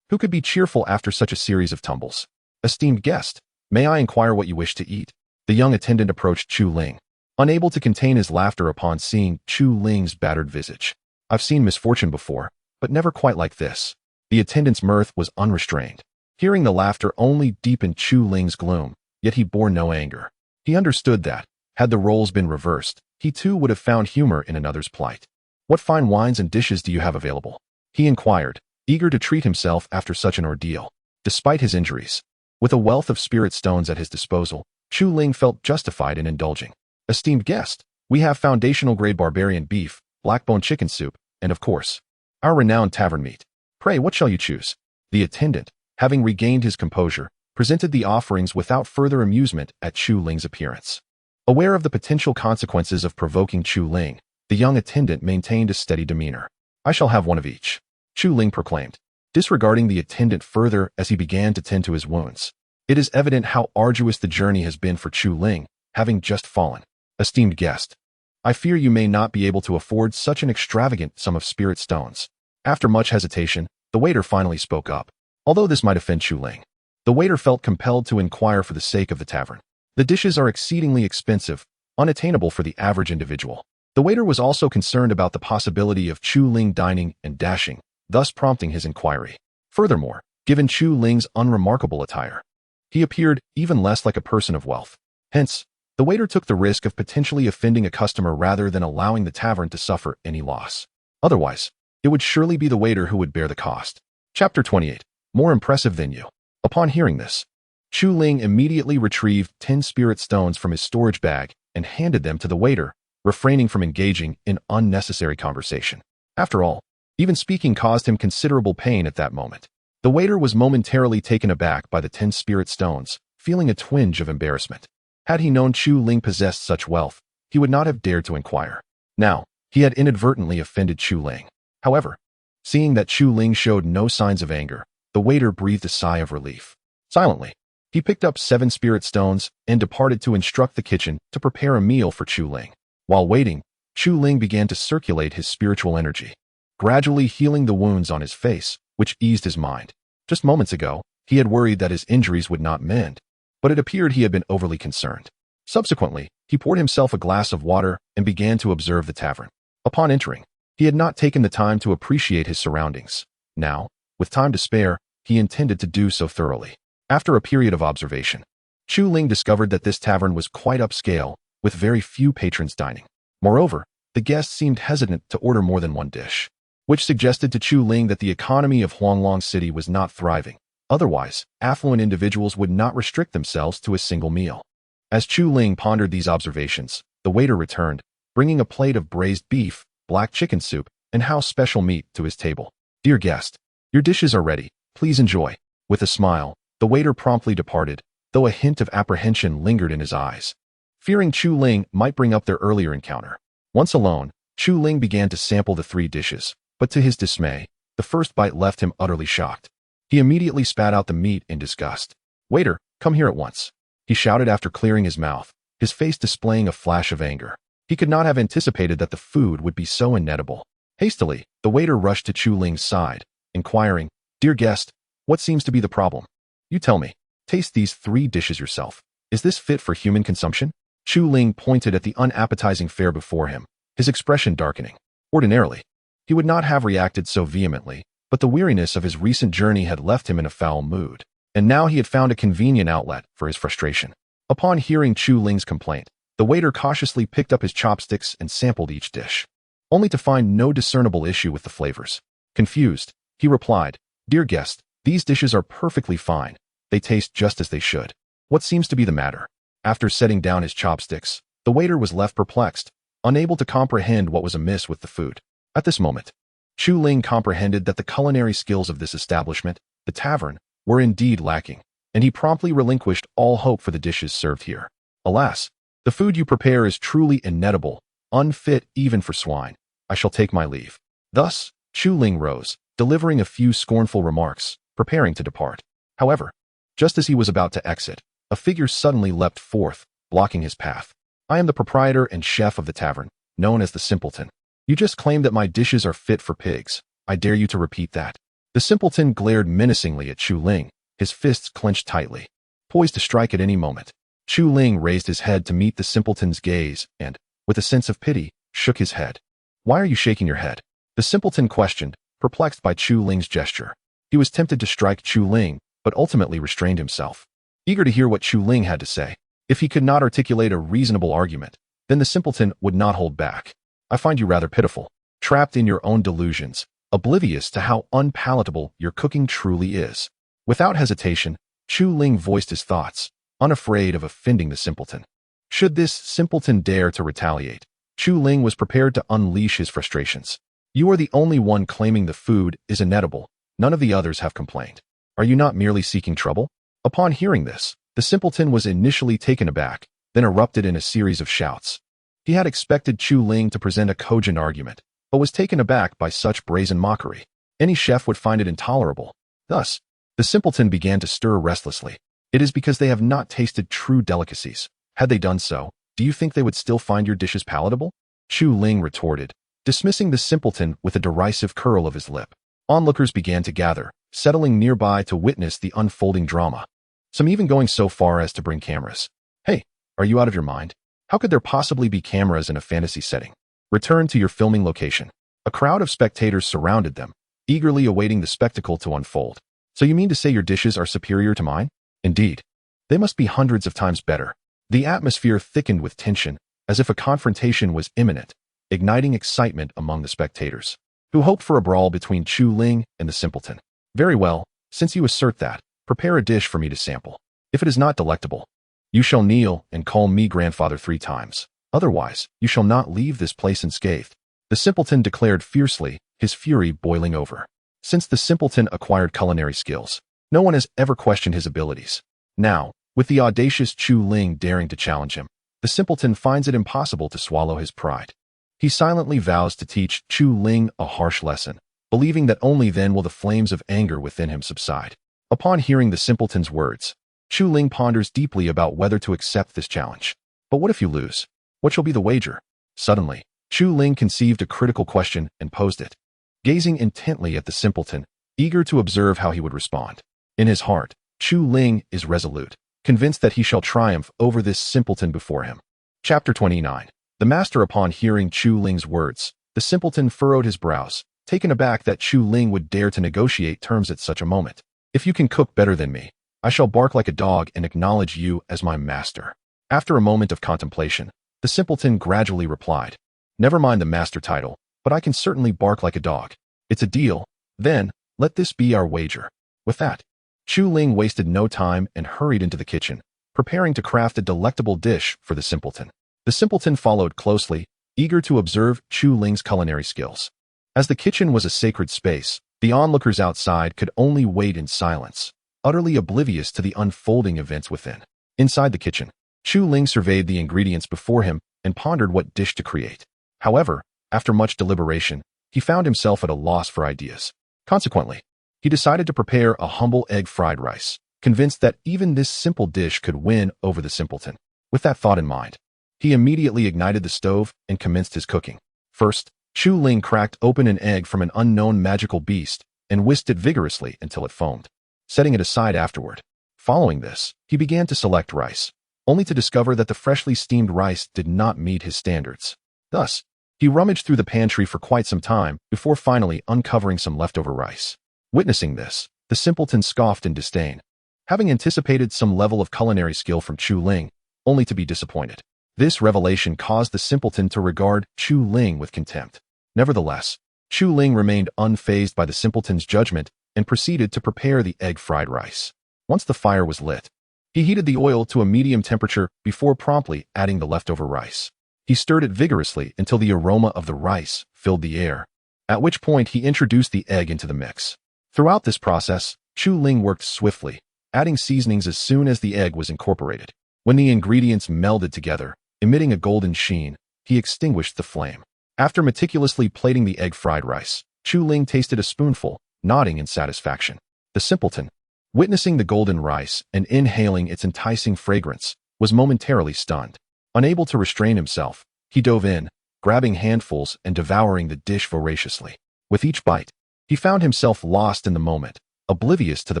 Who could be cheerful after such a series of tumbles? Esteemed guest, may I inquire what you wish to eat? The young attendant approached Chu Ling, unable to contain his laughter upon seeing Chu Ling's battered visage. I've seen misfortune before, but never quite like this. The attendant's mirth was unrestrained. Hearing the laughter only deepened Chu Ling's gloom, yet he bore no anger. He understood that, had the roles been reversed, he too would have found humor in another's plight. What fine wines and dishes do you have available? He inquired, eager to treat himself after such an ordeal. Despite his injuries, with a wealth of spirit stones at his disposal, Chu Ling felt justified in indulging. Esteemed guest, we have foundational-grade barbarian beef, black-bone chicken soup, and of course, our renowned tavern meat. Pray, what shall you choose? The attendant, having regained his composure, presented the offerings without further amusement at Chu Ling's appearance. Aware of the potential consequences of provoking Chu Ling, the young attendant maintained a steady demeanor. I shall have one of each, Chu Ling proclaimed, disregarding the attendant further as he began to tend to his wounds. It is evident how arduous the journey has been for Chu Ling, having just fallen. Esteemed guest, I fear you may not be able to afford such an extravagant sum of spirit stones. After much hesitation, the waiter finally spoke up. Although this might offend Chu Ling, the waiter felt compelled to inquire for the sake of the tavern. The dishes are exceedingly expensive, unattainable for the average individual. The waiter was also concerned about the possibility of Chu Ling dining and dashing, thus prompting his inquiry. Furthermore, given Chu Ling's unremarkable attire, he appeared even less like a person of wealth. Hence, the waiter took the risk of potentially offending a customer rather than allowing the tavern to suffer any loss. Otherwise, it would surely be the waiter who would bear the cost. Chapter 28. More impressive than you. Upon hearing this, Chu Ling immediately retrieved 10 spirit stones from his storage bag and handed them to the waiter, refraining from engaging in unnecessary conversation. After all, even speaking caused him considerable pain at that moment. The waiter was momentarily taken aback by the 10 spirit stones, feeling a twinge of embarrassment. Had he known Chu Ling possessed such wealth, he would not have dared to inquire. Now, he had inadvertently offended Chu Ling. However, seeing that Chu Ling showed no signs of anger, the waiter breathed a sigh of relief. Silently, he picked up 7 spirit stones and departed to instruct the kitchen to prepare a meal for Chu Ling. While waiting, Chu Ling began to circulate his spiritual energy, gradually healing the wounds on his face, which eased his mind. Just moments ago, he had worried that his injuries would not mend, but it appeared he had been overly concerned. Subsequently, he poured himself a glass of water and began to observe the tavern. Upon entering, he had not taken the time to appreciate his surroundings. Now, with time to spare, he intended to do so thoroughly. After a period of observation, Chu Ling discovered that this tavern was quite upscale, with very few patrons dining. Moreover, the guests seemed hesitant to order more than one dish, which suggested to Chu Ling that the economy of Huanglong City was not thriving. Otherwise, affluent individuals would not restrict themselves to a single meal. As Chu Ling pondered these observations, the waiter returned, bringing a plate of braised beef, black chicken soup, and house special meat to his table. Dear guest, your dishes are ready. Please enjoy. With a smile, the waiter promptly departed, though a hint of apprehension lingered in his eyes, fearing Chu Ling might bring up their earlier encounter. Once alone, Chu Ling began to sample the 3 dishes, but to his dismay, the first bite left him utterly shocked. He immediately spat out the meat in disgust. Waiter, come here at once, he shouted after clearing his mouth, his face displaying a flash of anger. He could not have anticipated that the food would be so inedible. Hastily, the waiter rushed to Chu Ling's side, inquiring, Dear guest, what seems to be the problem? You tell me. Taste these 3 dishes yourself. Is this fit for human consumption? Chu Ling pointed at the unappetizing fare before him, his expression darkening. Ordinarily, he would not have reacted so vehemently, but the weariness of his recent journey had left him in a foul mood, and now he had found a convenient outlet for his frustration. Upon hearing Chu Ling's complaint, the waiter cautiously picked up his chopsticks and sampled each dish, only to find no discernible issue with the flavors. Confused, he replied, Dear guest, these dishes are perfectly fine. They taste just as they should. What seems to be the matter? After setting down his chopsticks, the waiter was left perplexed, unable to comprehend what was amiss with the food. At this moment, Chu Ling comprehended that the culinary skills of this establishment, the tavern, were indeed lacking, and he promptly relinquished all hope for the dishes served here. Alas, the food you prepare is truly inedible, unfit even for swine. I shall take my leave. Thus, Chu Ling rose, delivering a few scornful remarks, preparing to depart. However, just as he was about to exit, a figure suddenly leapt forth, blocking his path. I am the proprietor and chef of the tavern, known as the Simpleton. You just claimed that my dishes are fit for pigs. I dare you to repeat that. The Simpleton glared menacingly at Chu Ling, his fists clenched tightly, poised to strike at any moment. Chu Ling raised his head to meet the Simpleton's gaze and, with a sense of pity, shook his head. Why are you shaking your head? The Simpleton questioned, perplexed by Chu Ling's gesture. He was tempted to strike Chu Ling, but ultimately restrained himself, eager to hear what Chu Ling had to say. If he could not articulate a reasonable argument, then the Simpleton would not hold back. I find you rather pitiful, trapped in your own delusions, oblivious to how unpalatable your cooking truly is. Without hesitation, Chu Ling voiced his thoughts, unafraid of offending the Simpleton. Should this Simpleton dare to retaliate, Chu Ling was prepared to unleash his frustrations. You are the only one claiming the food is inedible. None of the others have complained. Are you not merely seeking trouble? Upon hearing this, the simpleton was initially taken aback, then erupted in a series of shouts. He had expected Chu Ling to present a cogent argument, but was taken aback by such brazen mockery. Any chef would find it intolerable. Thus, the simpleton began to stir restlessly. It is because they have not tasted true delicacies. Had they done so, do you think they would still find your dishes palatable? Chu Ling retorted, dismissing the simpleton with a derisive curl of his lip. Onlookers began to gather, settling nearby to witness the unfolding drama. Some even going so far as to bring cameras. Hey, are you out of your mind? How could there possibly be cameras in a fantasy setting? Return to your filming location. A crowd of spectators surrounded them, eagerly awaiting the spectacle to unfold. So you mean to say your dishes are superior to mine? Indeed. They must be hundreds of times better. The atmosphere thickened with tension, as if a confrontation was imminent, igniting excitement among the spectators, who hoped for a brawl between Chu Ling and the simpleton. Very well, since you assert that, prepare a dish for me to sample. If it is not delectable, you shall kneel and call me grandfather 3 times. Otherwise, you shall not leave this place unscathed. The simpleton declared fiercely, his fury boiling over. Since the simpleton acquired culinary skills, no one has ever questioned his abilities. Now, with the audacious Chu Ling daring to challenge him, the simpleton finds it impossible to swallow his pride. He silently vows to teach Chu Ling a harsh lesson, believing that only then will the flames of anger within him subside. Upon hearing the simpleton's words, Chu Ling ponders deeply about whether to accept this challenge. But what if you lose? What shall be the wager? Suddenly, Chu Ling conceived a critical question and posed it, gazing intently at the simpleton, eager to observe how he would respond. In his heart, Chu Ling is resolute, convinced that he shall triumph over this simpleton before him. Chapter 29. The master. Upon hearing Chu Ling's words, the simpleton furrowed his brows, taken aback that Chu Ling would dare to negotiate terms at such a moment. If you can cook better than me, I shall bark like a dog and acknowledge you as my master. After a moment of contemplation, the simpleton gradually replied, never mind the master title, but I can certainly bark like a dog. It's a deal. Then, let this be our wager. With that, Chu Ling wasted no time and hurried into the kitchen, preparing to craft a delectable dish for the simpleton. The simpleton followed closely, eager to observe Chu Ling's culinary skills. As the kitchen was a sacred space, the onlookers outside could only wait in silence, utterly oblivious to the unfolding events within. Inside the kitchen, Chu Ling surveyed the ingredients before him and pondered what dish to create. However, after much deliberation, he found himself at a loss for ideas. Consequently, he decided to prepare a humble egg fried rice, convinced that even this simple dish could win over the simpleton. With that thought in mind, he immediately ignited the stove and commenced his cooking. First, Chu Ling cracked open an egg from an unknown magical beast and whisked it vigorously until it foamed, setting it aside afterward. Following this, he began to select rice, only to discover that the freshly steamed rice did not meet his standards. Thus, he rummaged through the pantry for quite some time before finally uncovering some leftover rice. Witnessing this, the simpleton scoffed in disdain, having anticipated some level of culinary skill from Chu Ling, only to be disappointed. This revelation caused the simpleton to regard Chu Ling with contempt. Nevertheless, Chu Ling remained unfazed by the simpleton's judgment and proceeded to prepare the egg fried rice. Once the fire was lit, he heated the oil to a medium temperature before promptly adding the leftover rice. He stirred it vigorously until the aroma of the rice filled the air, at which point he introduced the egg into the mix. Throughout this process, Chu Ling worked swiftly, adding seasonings as soon as the egg was incorporated. When the ingredients melded together, emitting a golden sheen, he extinguished the flame. After meticulously plating the egg fried rice, Chu Ling tasted a spoonful, nodding in satisfaction. The simpleton, witnessing the golden rice and inhaling its enticing fragrance, was momentarily stunned. Unable to restrain himself, he dove in, grabbing handfuls and devouring the dish voraciously. With each bite, he found himself lost in the moment, oblivious to the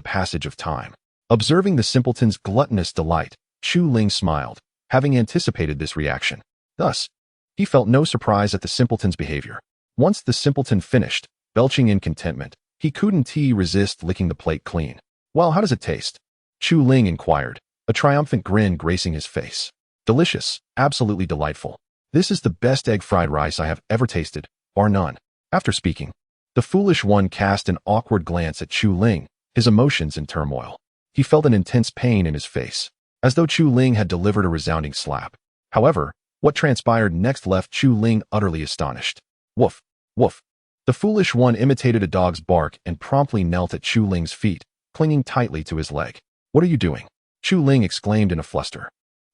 passage of time. Observing the simpleton's gluttonous delight, Chu Ling smiled, having anticipated this reaction. Thus, he felt no surprise at the simpleton's behavior. Once the simpleton finished, belching in contentment, he couldn't resist licking the plate clean. Well, how does it taste? Chu Ling inquired, a triumphant grin gracing his face. Delicious, absolutely delightful. This is the best egg fried rice I have ever tasted, bar none. After speaking, the foolish one cast an awkward glance at Chu Ling, his emotions in turmoil. He felt an intense pain in his face, as though Chu Ling had delivered a resounding slap. However, What transpired next left Chu Ling utterly astonished. Woof, woof. The foolish one imitated a dog's bark and promptly knelt at Chu Ling's feet, clinging tightly to his leg. What are you doing? Chu Ling exclaimed in a fluster.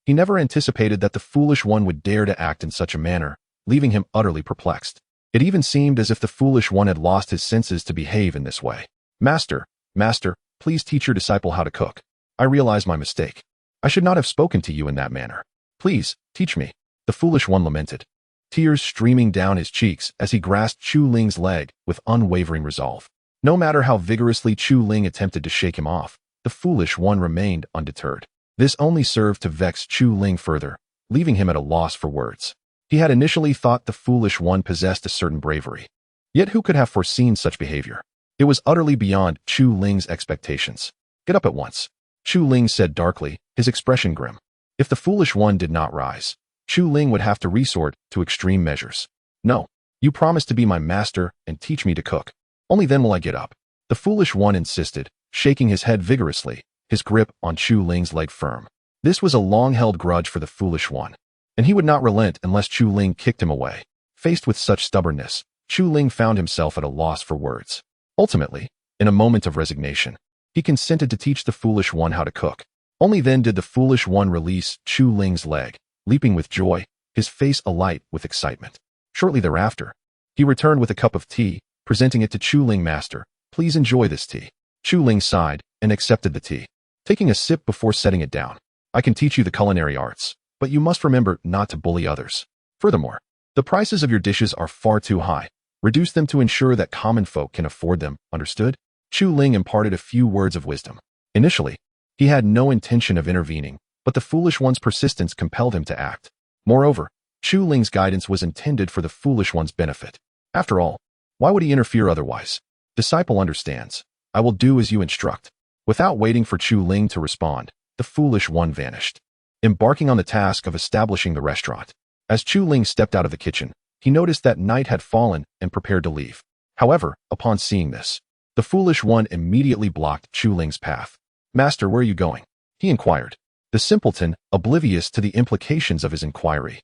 He never anticipated that the foolish one would dare to act in such a manner, leaving him utterly perplexed. It even seemed as if the foolish one had lost his senses to behave in this way. Master, please teach your disciple how to cook. I realize my mistake. I should not have spoken to you in that manner. Please, teach me. The foolish one lamented, tears streaming down his cheeks as he grasped Chu Ling's leg with unwavering resolve. No matter how vigorously Chu Ling attempted to shake him off, the foolish one remained undeterred. This only served to vex Chu Ling further, leaving him at a loss for words. He had initially thought the foolish one possessed a certain bravery. Yet who could have foreseen such behavior? It was utterly beyond Chu Ling's expectations. Get up at once, Chu Ling said darkly, his expression grim. If the foolish one did not rise, Chu Ling would have to resort to extreme measures. No, you promised to be my master and teach me to cook. Only then will I get up. The foolish one insisted, shaking his head vigorously, his grip on Chu Ling's leg firm. This was a long-held grudge for the foolish one, and he would not relent unless Chu Ling kicked him away. Faced with such stubbornness, Chu Ling found himself at a loss for words. Ultimately, in a moment of resignation, he consented to teach the foolish one how to cook. Only then did the foolish one release Chu Ling's leg, leaping with joy, his face alight with excitement. Shortly thereafter, he returned with a cup of tea, presenting it to Chu Ling. Master, please enjoy this tea. Chu Ling sighed and accepted the tea, taking a sip before setting it down. I can teach you the culinary arts, but you must remember not to bully others. Furthermore, the prices of your dishes are far too high. Reduce them to ensure that common folk can afford them, understood? Chu Ling imparted a few words of wisdom. Initially, he had no intention of intervening, but the foolish one's persistence compelled him to act. Moreover, Chu Ling's guidance was intended for the foolish one's benefit. After all, why would he interfere otherwise? Disciple understands. I will do as you instruct. Without waiting for Chu Ling to respond, the foolish one vanished, embarking on the task of establishing the restaurant. As Chu Ling stepped out of the kitchen, he noticed that night had fallen and prepared to leave. However, upon seeing this, the foolish one immediately blocked Chu Ling's path. Master, where are you going? He inquired. The simpleton, oblivious to the implications of his inquiry,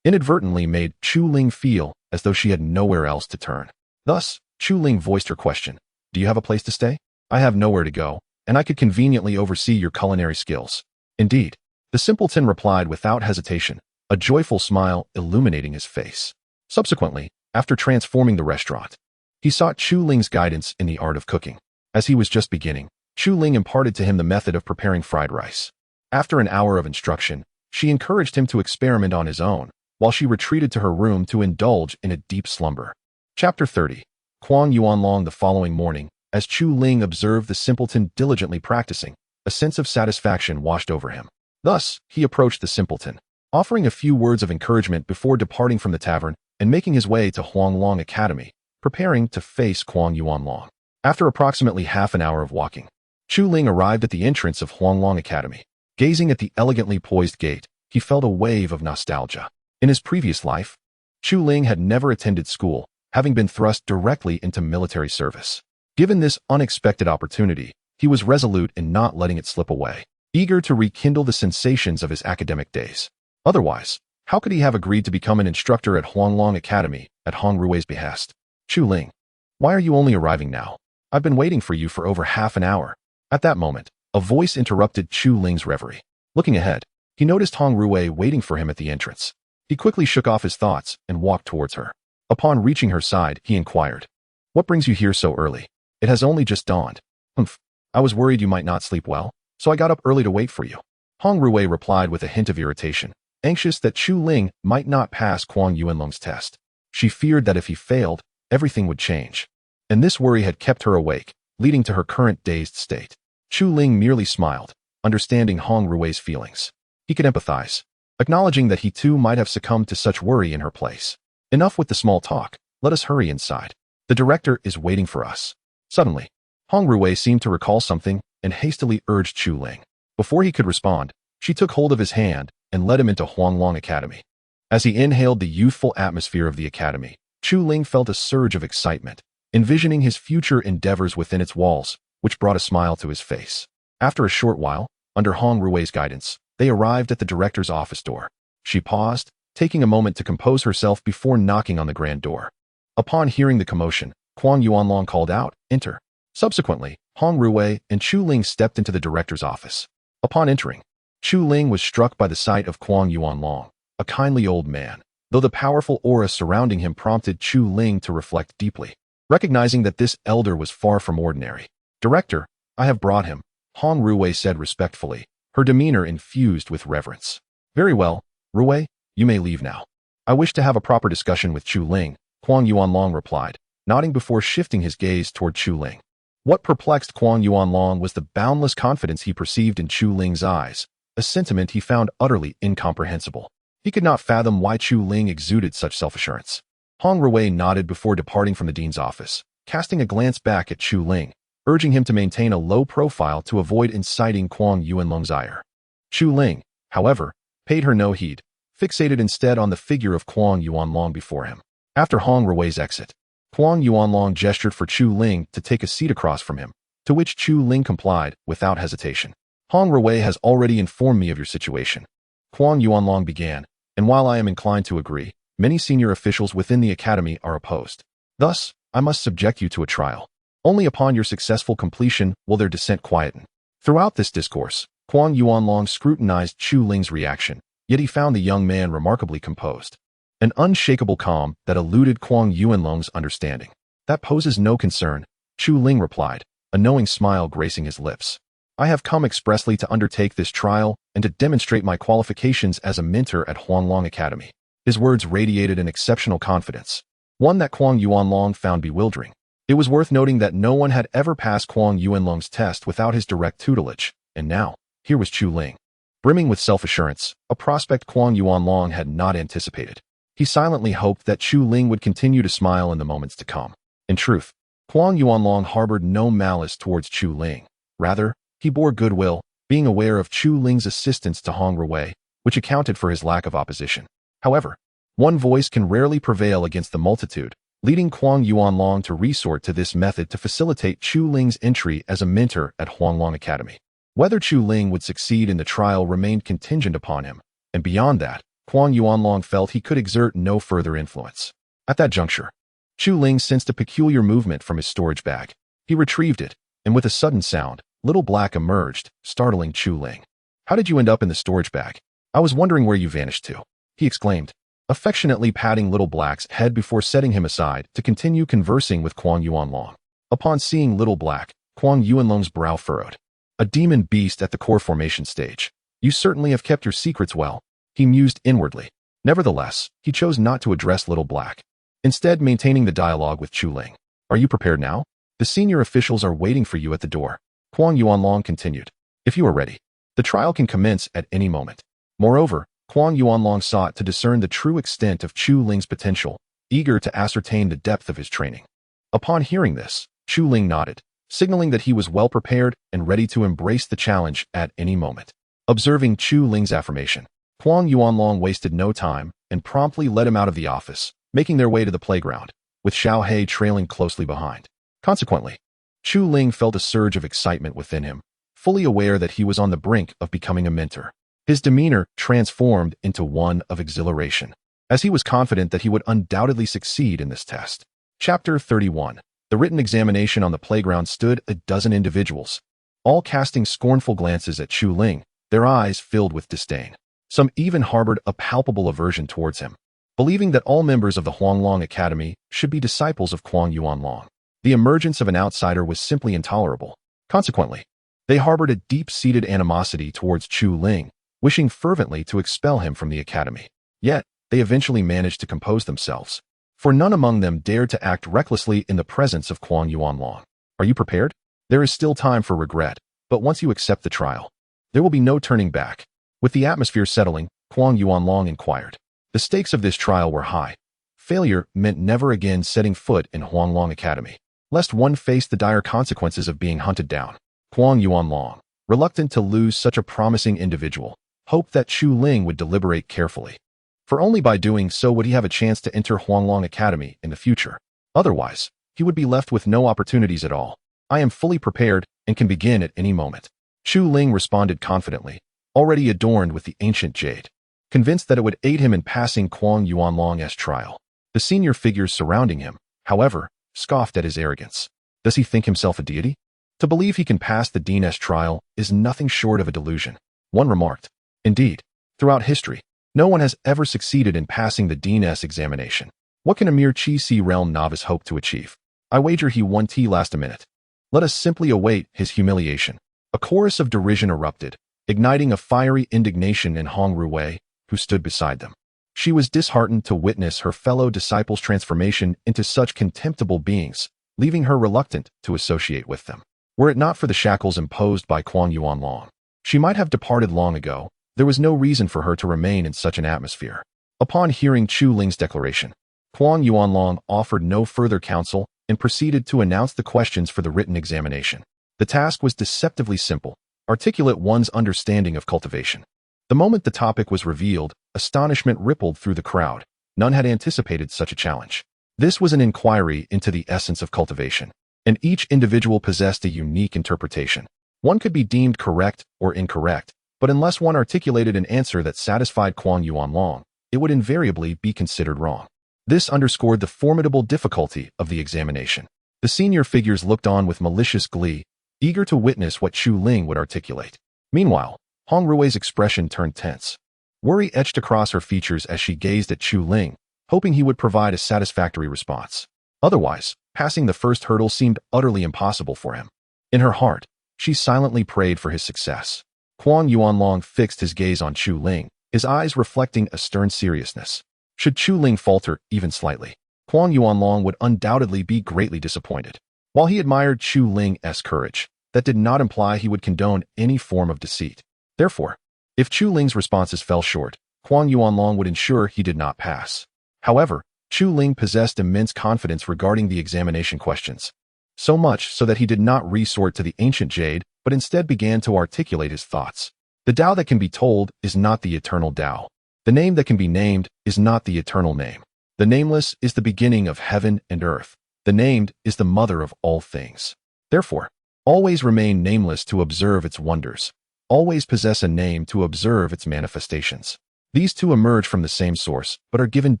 inadvertently made Chu Ling feel as though she had nowhere else to turn. Thus, Chu Ling voiced her question. Do you have a place to stay? I have nowhere to go, and I could conveniently oversee your culinary skills. Indeed, the simpleton replied without hesitation, a joyful smile illuminating his face. Subsequently, after transforming the restaurant, he sought Chu Ling's guidance in the art of cooking. As he was just beginning, Chu Ling imparted to him the method of preparing fried rice. After an hour of instruction, she encouraged him to experiment on his own, while she retreated to her room to indulge in a deep slumber. Chapter 30. Kuang Yuanlong. The following morning, as Chu Ling observed the simpleton diligently practicing, a sense of satisfaction washed over him. Thus, he approached the simpleton, offering a few words of encouragement before departing from the tavern and making his way to Huanglong Academy, preparing to face Kuang Yuanlong. After approximately half an hour of walking, Chu Ling arrived at the entrance of Huanglong Academy. Gazing at the elegantly poised gate, he felt a wave of nostalgia. In his previous life, Chu Ling had never attended school, having been thrust directly into military service. Given this unexpected opportunity, he was resolute in not letting it slip away, eager to rekindle the sensations of his academic days. Otherwise, how could he have agreed to become an instructor at Huanglong Academy at Hong Rui's behest? Chu Ling, why are you only arriving now? I've been waiting for you for over half an hour. At that moment, a voice interrupted Chu Ling's reverie. Looking ahead, he noticed Hong Rui waiting for him at the entrance. He quickly shook off his thoughts and walked towards her. Upon reaching her side, he inquired, "What brings you here so early? It has only just dawned." "Humph, I was worried you might not sleep well, so I got up early to wait for you." Hong Rui replied with a hint of irritation, anxious that Chu Ling might not pass Kuang Yuanlong's test. She feared that if he failed, everything would change. And this worry had kept her awake, leading to her current dazed state. Chu Ling merely smiled, understanding Hong Rui's feelings. He could empathize, acknowledging that he too might have succumbed to such worry in her place. Enough with the small talk, let us hurry inside. The director is waiting for us. Suddenly, Hong Rui seemed to recall something and hastily urged Chu Ling. Before he could respond, she took hold of his hand and led him into Huanglong Academy. As he inhaled the youthful atmosphere of the academy, Chu Ling felt a surge of excitement, envisioning his future endeavors within its walls, which brought a smile to his face. After a short while, under Hong Rui's guidance, they arrived at the director's office door. She paused, taking a moment to compose herself before knocking on the grand door. Upon hearing the commotion, Kwang Yuanlong called out, "Enter." Subsequently, Hong Ruwei and Chu Ling stepped into the director's office. Upon entering, Chu Ling was struck by the sight of Kwang Yuanlong, a kindly old man, though the powerful aura surrounding him prompted Chu Ling to reflect deeply, recognizing that this elder was far from ordinary. "Director, I have brought him," Hong Ruwei said respectfully, her demeanor infused with reverence. "Very well, Ruwei, you may leave now." "I wish to have a proper discussion with Chu Ling," Kwang Yuanlong replied, nodding before shifting his gaze toward Chu Ling. What perplexed Kwang Yuanlong was the boundless confidence he perceived in Chu Ling's eyes, a sentiment he found utterly incomprehensible. He could not fathom why Chu Ling exuded such self-assurance. Hong Ruwei nodded before departing from the dean's office, casting a glance back at Chu Ling, urging him to maintain a low profile to avoid inciting Kwang Yuanlong's ire. Chu Ling, however, paid her no heed, fixated instead on the figure of Kwang Yuanlong before him. After Hong Ruwei's exit, Kwang Yuanlong gestured for Chu Ling to take a seat across from him, to which Chu Ling complied without hesitation. "Hong Ruwei has already informed me of your situation," Kwang Yuanlong began, "and while I am inclined to agree, many senior officials within the academy are opposed. Thus, I must subject you to a trial. Only upon your successful completion will their dissent quieten." Throughout this discourse, Kwang Yuanlong scrutinized Chu Ling's reaction, yet he found the young man remarkably composed. An unshakable calm that eluded Kwang Yuanlong's understanding. "That poses no concern," Chu Ling replied, a knowing smile gracing his lips. "I have come expressly to undertake this trial and to demonstrate my qualifications as a mentor at Huanglong Academy." His words radiated an exceptional confidence, one that Kwang Yuanlong found bewildering. It was worth noting that no one had ever passed Kwang Yuanlong's test without his direct tutelage, and now, here was Chu Ling, brimming with self-assurance, a prospect Kwang Yuanlong had not anticipated. He silently hoped that Chu Ling would continue to smile in the moments to come. In truth, Kwang Yuanlong harbored no malice towards Chu Ling. Rather, he bore goodwill, being aware of Chu Ling's assistance to Hong Ruwei, which accounted for his lack of opposition. However, one voice can rarely prevail against the multitude, leading Kwang Yuanlong to resort to this method to facilitate Chu Ling's entry as a mentor at Huanglong Academy. Whether Chu Ling would succeed in the trial remained contingent upon him, and beyond that, Kwang Yuanlong felt he could exert no further influence. At that juncture, Chu Ling sensed a peculiar movement from his storage bag. He retrieved it, and with a sudden sound, Little Black emerged, startling Chu Ling. "How did you end up in the storage bag? I was wondering where you vanished to," he exclaimed, affectionately patting Little Black's head before setting him aside to continue conversing with Kwang Yuanlong. Upon seeing Little Black, Kwang Yuanlong's brow furrowed. "A demon beast at the core formation stage. You certainly have kept your secrets well," he mused inwardly. Nevertheless, he chose not to address Little Black, instead maintaining the dialogue with Chu Ling. "Are you prepared now? The senior officials are waiting for you at the door," Kwang Yuanlong continued. "If you are ready, the trial can commence at any moment." Moreover, Kwang Yuanlong sought to discern the true extent of Chu Ling's potential, eager to ascertain the depth of his training. Upon hearing this, Chu Ling nodded, signaling that he was well prepared and ready to embrace the challenge at any moment. Observing Chu Ling's affirmation, Kwang Yuanlong wasted no time and promptly led him out of the office, making their way to the playground, with Xiao He trailing closely behind. Consequently, Chu Ling felt a surge of excitement within him, fully aware that he was on the brink of becoming a mentor. His demeanor transformed into one of exhilaration, as he was confident that he would undoubtedly succeed in this test. Chapter 31. The written examination. On the playground stood a dozen individuals, all casting scornful glances at Chu Ling, their eyes filled with disdain. Some even harbored a palpable aversion towards him, believing that all members of the Huanglong Academy should be disciples of Kwang Yuanlong. The emergence of an outsider was simply intolerable. Consequently, they harbored a deep-seated animosity towards Chu Ling, wishing fervently to expel him from the academy. Yet, they eventually managed to compose themselves, for none among them dared to act recklessly in the presence of Kwang Yuanlong. "Are you prepared? There is still time for regret, but once you accept the trial, there will be no turning back." With the atmosphere settling, Kwang Yuanlong inquired. The stakes of this trial were high. Failure meant never again setting foot in Huanglong Academy, lest one face the dire consequences of being hunted down. Kwang Yuanlong, reluctant to lose such a promising individual, hoped that Chu Ling would deliberate carefully, for only by doing so would he have a chance to enter Huanglong Academy in the future. Otherwise, he would be left with no opportunities at all. "I am fully prepared and can begin at any moment," Chu Ling responded confidently, already adorned with the ancient jade. convinced that it would aid him in passing Kwang Yuanlong's trial. The senior figures surrounding him, however, scoffed at his arrogance. Does he think himself a deity? To believe he can pass the Dean's trial is nothing short of a delusion, one remarked. Indeed, throughout history, no one has ever succeeded in passing the Dean's examination. What can a mere Chi Si realm novice hope to achieve? I wager he won T last a minute. Let us simply await his humiliation. A chorus of derision erupted, igniting a fiery indignation in Hong Ruwei, who stood beside them. She was disheartened to witness her fellow disciples' transformation into such contemptible beings, leaving her reluctant to associate with them. Were it not for the shackles imposed by Kwang Yuanlong, she might have departed long ago. There was no reason for her to remain in such an atmosphere. Upon hearing Chu Ling's declaration, Kwang Yuanlong offered no further counsel and proceeded to announce the questions for the written examination. The task was deceptively simple: articulate one's understanding of cultivation. The moment the topic was revealed, astonishment rippled through the crowd. None had anticipated such a challenge. This was an inquiry into the essence of cultivation, and each individual possessed a unique interpretation. One could be deemed correct or incorrect, but unless one articulated an answer that satisfied Kwang Yuanlong, it would invariably be considered wrong. This underscored the formidable difficulty of the examination. The senior figures looked on with malicious glee, eager to witness what Chu Ling would articulate. Meanwhile, Hong Rui's expression turned tense. Worry etched across her features as she gazed at Chu Ling, hoping he would provide a satisfactory response. Otherwise, passing the first hurdle seemed utterly impossible for him. In her heart, she silently prayed for his success. Kwang Yuanlong fixed his gaze on Chu Ling, his eyes reflecting a stern seriousness. Should Chu Ling falter even slightly, Kwang Yuanlong would undoubtedly be greatly disappointed. While he admired Chu Ling's courage, that did not imply he would condone any form of deceit. Therefore, if Chu Ling's responses fell short, Kwang Yuanlong would ensure he did not pass. However, Chu Ling possessed immense confidence regarding the examination questions. So much so that he did not resort to the ancient jade, but instead began to articulate his thoughts. The Tao that can be told is not the eternal Tao. The name that can be named is not the eternal name. The nameless is the beginning of heaven and earth. The named is the mother of all things. Therefore, always remain nameless to observe its wonders. Always possess a name to observe its manifestations. These two emerge from the same source, but are given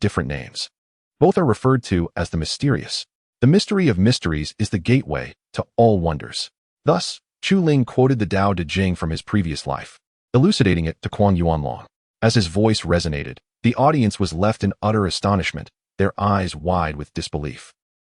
different names. Both are referred to as the mysterious. The mystery of mysteries is the gateway to all wonders. Thus, Chu Ling quoted the Tao Te Ching from his previous life, elucidating it to Kwang Yuanlong. As his voice resonated, the audience was left in utter astonishment, their eyes wide with disbelief.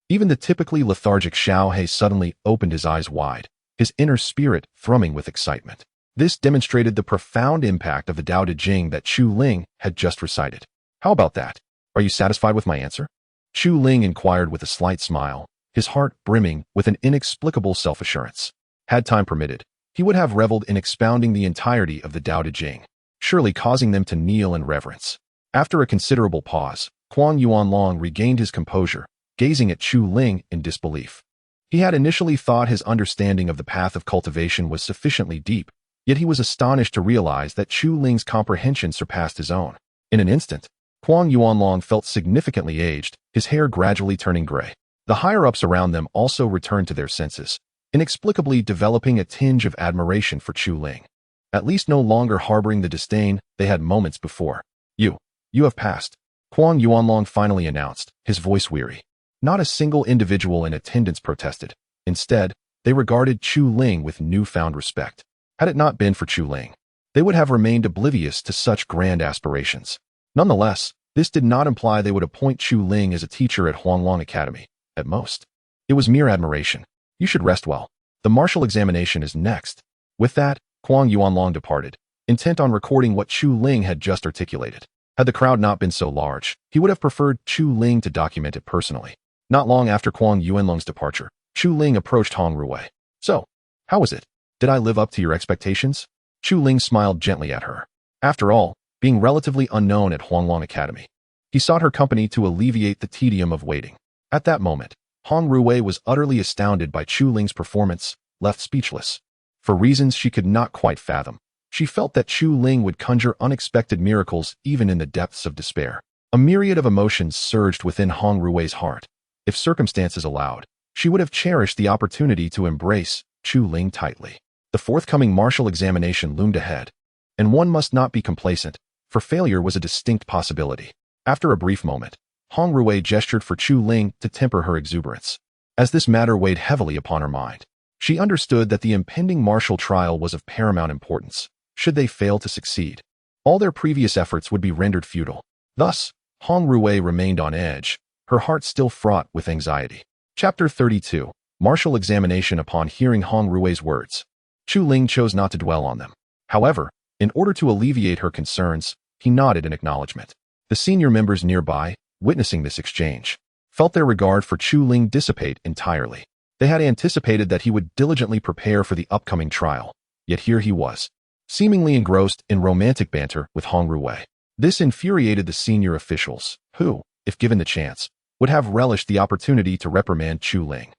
Even the typically lethargic Xiao He suddenly opened his eyes wide, his inner spirit thrumming with excitement. This demonstrated the profound impact of the Tao Te Ching that Chu Ling had just recited. How about that? Are you satisfied with my answer? Chu Ling inquired with a slight smile, his heart brimming with an inexplicable self-assurance. Had time permitted, he would have reveled in expounding the entirety of the Tao Te Ching, surely causing them to kneel in reverence. After a considerable pause, Kwang Yuanlong regained his composure, gazing at Chu Ling in disbelief. He had initially thought his understanding of the path of cultivation was sufficiently deep, yet he was astonished to realize that Chu Ling's comprehension surpassed his own. In an instant, Kwang Yuanlong felt significantly aged, his hair gradually turning gray. The higher-ups around them also returned to their senses, inexplicably developing a tinge of admiration for Chu Ling. At least no longer harboring the disdain they had moments before. You have passed, Kwang Yuanlong finally announced, his voice weary. Not a single individual in attendance protested. Instead, they regarded Chu Ling with newfound respect. Had it not been for Chu Ling, they would have remained oblivious to such grand aspirations. Nonetheless, this did not imply they would appoint Chu Ling as a teacher at Huanglong Academy. At most, it was mere admiration. You should rest well. The martial examination is next. With that, Kwang Yuanlong departed, intent on recording what Chu Ling had just articulated. Had the crowd not been so large, he would have preferred Chu Ling to document it personally. Not long after Kwang Yuanlong's departure, Chu Ling approached Hong Ruwei. So, how was it? Did I live up to your expectations? Chu Ling smiled gently at her. After all, being relatively unknown at Huanglong Academy, he sought her company to alleviate the tedium of waiting. At that moment, Hong Ruwei was utterly astounded by Chu Ling's performance, left speechless. For reasons she could not quite fathom, she felt that Chu Ling would conjure unexpected miracles even in the depths of despair. A myriad of emotions surged within Hong Ruwei's heart. If circumstances allowed, she would have cherished the opportunity to embrace Chu Ling tightly. The forthcoming martial examination loomed ahead, and one must not be complacent, for failure was a distinct possibility. After a brief moment, Hong Rui gestured for Chu Ling to temper her exuberance. As this matter weighed heavily upon her mind, she understood that the impending martial trial was of paramount importance. Should they fail to succeed, all their previous efforts would be rendered futile. Thus, Hong Rui remained on edge, her heart still fraught with anxiety. Chapter 32. Martial Examination. Upon hearing Hong Rui's words, Chu Ling chose not to dwell on them. However, in order to alleviate her concerns, he nodded in acknowledgement. The senior members nearby, witnessing this exchange, felt their regard for Chu Ling dissipate entirely. They had anticipated that he would diligently prepare for the upcoming trial, yet here he was, seemingly engrossed in romantic banter with Hong Rui. This infuriated the senior officials, who, if given the chance, would have relished the opportunity to reprimand Chu Ling,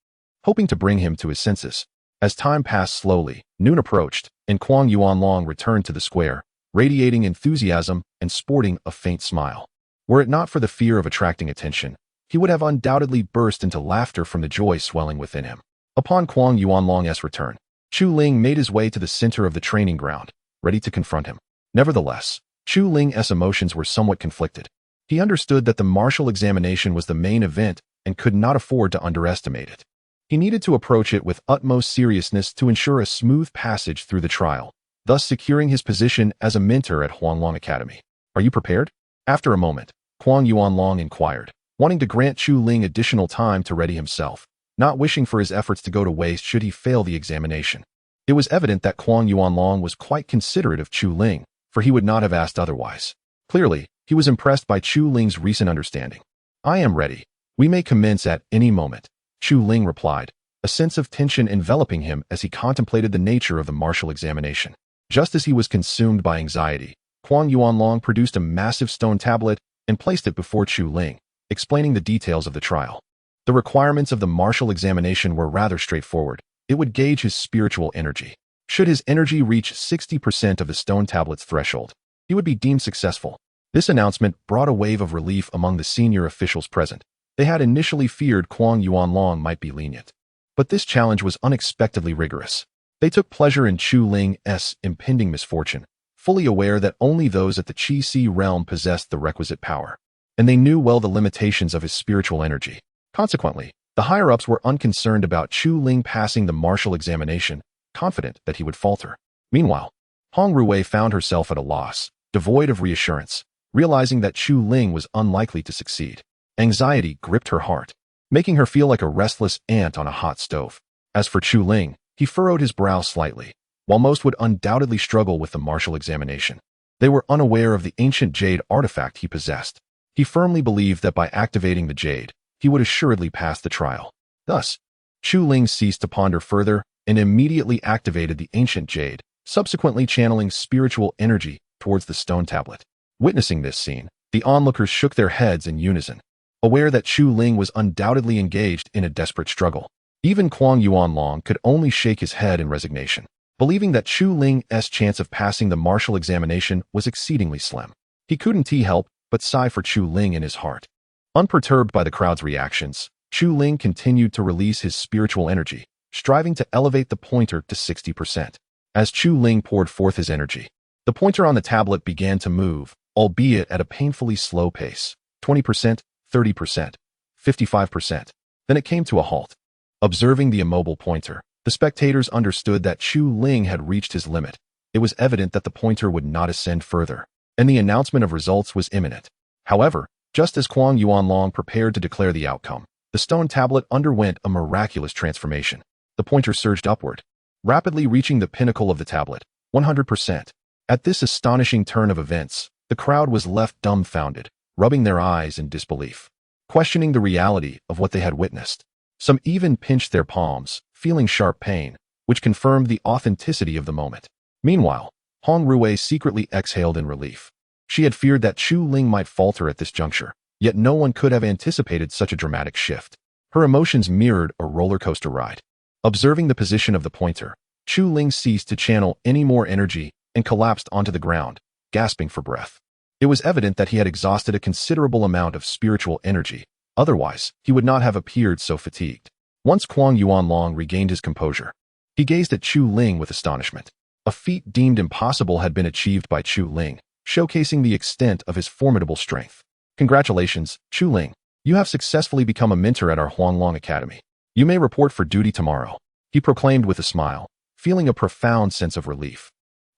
hoping to bring him to his senses. As time passed slowly, noon approached, and Kwang Yuanlong returned to the square, radiating enthusiasm and sporting a faint smile. Were it not for the fear of attracting attention, he would have undoubtedly burst into laughter from the joy swelling within him. Upon Kwang Yuanlong's return, Chu Ling made his way to the center of the training ground, ready to confront him. Nevertheless, Chu Ling's emotions were somewhat conflicted. He understood that the martial examination was the main event and could not afford to underestimate it. He needed to approach it with utmost seriousness to ensure a smooth passage through the trial, thus securing his position as a mentor at Huanglong Academy. Are you prepared? After a moment, Kwang Yuanlong inquired, wanting to grant Chu Ling additional time to ready himself, not wishing for his efforts to go to waste should he fail the examination. It was evident that Kwang Yuanlong was quite considerate of Chu Ling, for he would not have asked otherwise. Clearly, he was impressed by Chu Ling's recent understanding. I am ready. We may commence at any moment, Chu Ling replied, a sense of tension enveloping him as he contemplated the nature of the martial examination. Just as he was consumed by anxiety, Kwang Yuanlong produced a massive stone tablet and placed it before Chu Ling, explaining the details of the trial. The requirements of the martial examination were rather straightforward. It would gauge his spiritual energy. Should his energy reach 60% of the stone tablet's threshold, he would be deemed successful. This announcement brought a wave of relief among the senior officials present. They had initially feared Kwang Yuanlong might be lenient, but this challenge was unexpectedly rigorous. They took pleasure in Chu Ling's impending misfortune, fully aware that only those at the Qi-Si realm possessed the requisite power, and they knew well the limitations of his spiritual energy. Consequently, the higher-ups were unconcerned about Chu Ling passing the martial examination, confident that he would falter. Meanwhile, Hong Rui found herself at a loss, devoid of reassurance, realizing that Chu Ling was unlikely to succeed. Anxiety gripped her heart, making her feel like a restless ant on a hot stove. As for Chu Ling, he furrowed his brow slightly. While most would undoubtedly struggle with the martial examination, they were unaware of the ancient jade artifact he possessed. He firmly believed that by activating the jade, he would assuredly pass the trial. Thus, Chu Ling ceased to ponder further and immediately activated the ancient jade, subsequently channeling spiritual energy towards the stone tablet. Witnessing this scene, the onlookers shook their heads in unison, aware that Chu Ling was undoubtedly engaged in a desperate struggle. Even Kwang Yuanlong could only shake his head in resignation, believing that Chu Ling's chance of passing the martial examination was exceedingly slim. He couldn't help but sigh for Chu Ling in his heart. Unperturbed by the crowd's reactions, Chu Ling continued to release his spiritual energy, striving to elevate the pointer to 60%. As Chu Ling poured forth his energy, the pointer on the tablet began to move, albeit at a painfully slow pace. 20%, 30%, 55%. Then it came to a halt. Observing the immobile pointer, the spectators understood that Chu Ling had reached his limit. It was evident that the pointer would not ascend further, and the announcement of results was imminent. However, just as Kwang Yuanlong prepared to declare the outcome, the stone tablet underwent a miraculous transformation. The pointer surged upward, rapidly reaching the pinnacle of the tablet, 100%. At this astonishing turn of events, the crowd was left dumbfounded, rubbing their eyes in disbelief, questioning the reality of what they had witnessed. Some even pinched their palms, feeling sharp pain, which confirmed the authenticity of the moment. Meanwhile, Hong Rui secretly exhaled in relief. She had feared that Chu Ling might falter at this juncture, yet no one could have anticipated such a dramatic shift. Her emotions mirrored a roller coaster ride. Observing the position of the pointer, Chu Ling ceased to channel any more energy and collapsed onto the ground, gasping for breath. It was evident that he had exhausted a considerable amount of spiritual energy. Otherwise, he would not have appeared so fatigued. Once Kwang Yuanlong regained his composure, he gazed at Chu Ling with astonishment. A feat deemed impossible had been achieved by Chu Ling, showcasing the extent of his formidable strength. Congratulations, Chu Ling. You have successfully become a mentor at our Huanglong Academy. You may report for duty tomorrow, he proclaimed with a smile, feeling a profound sense of relief,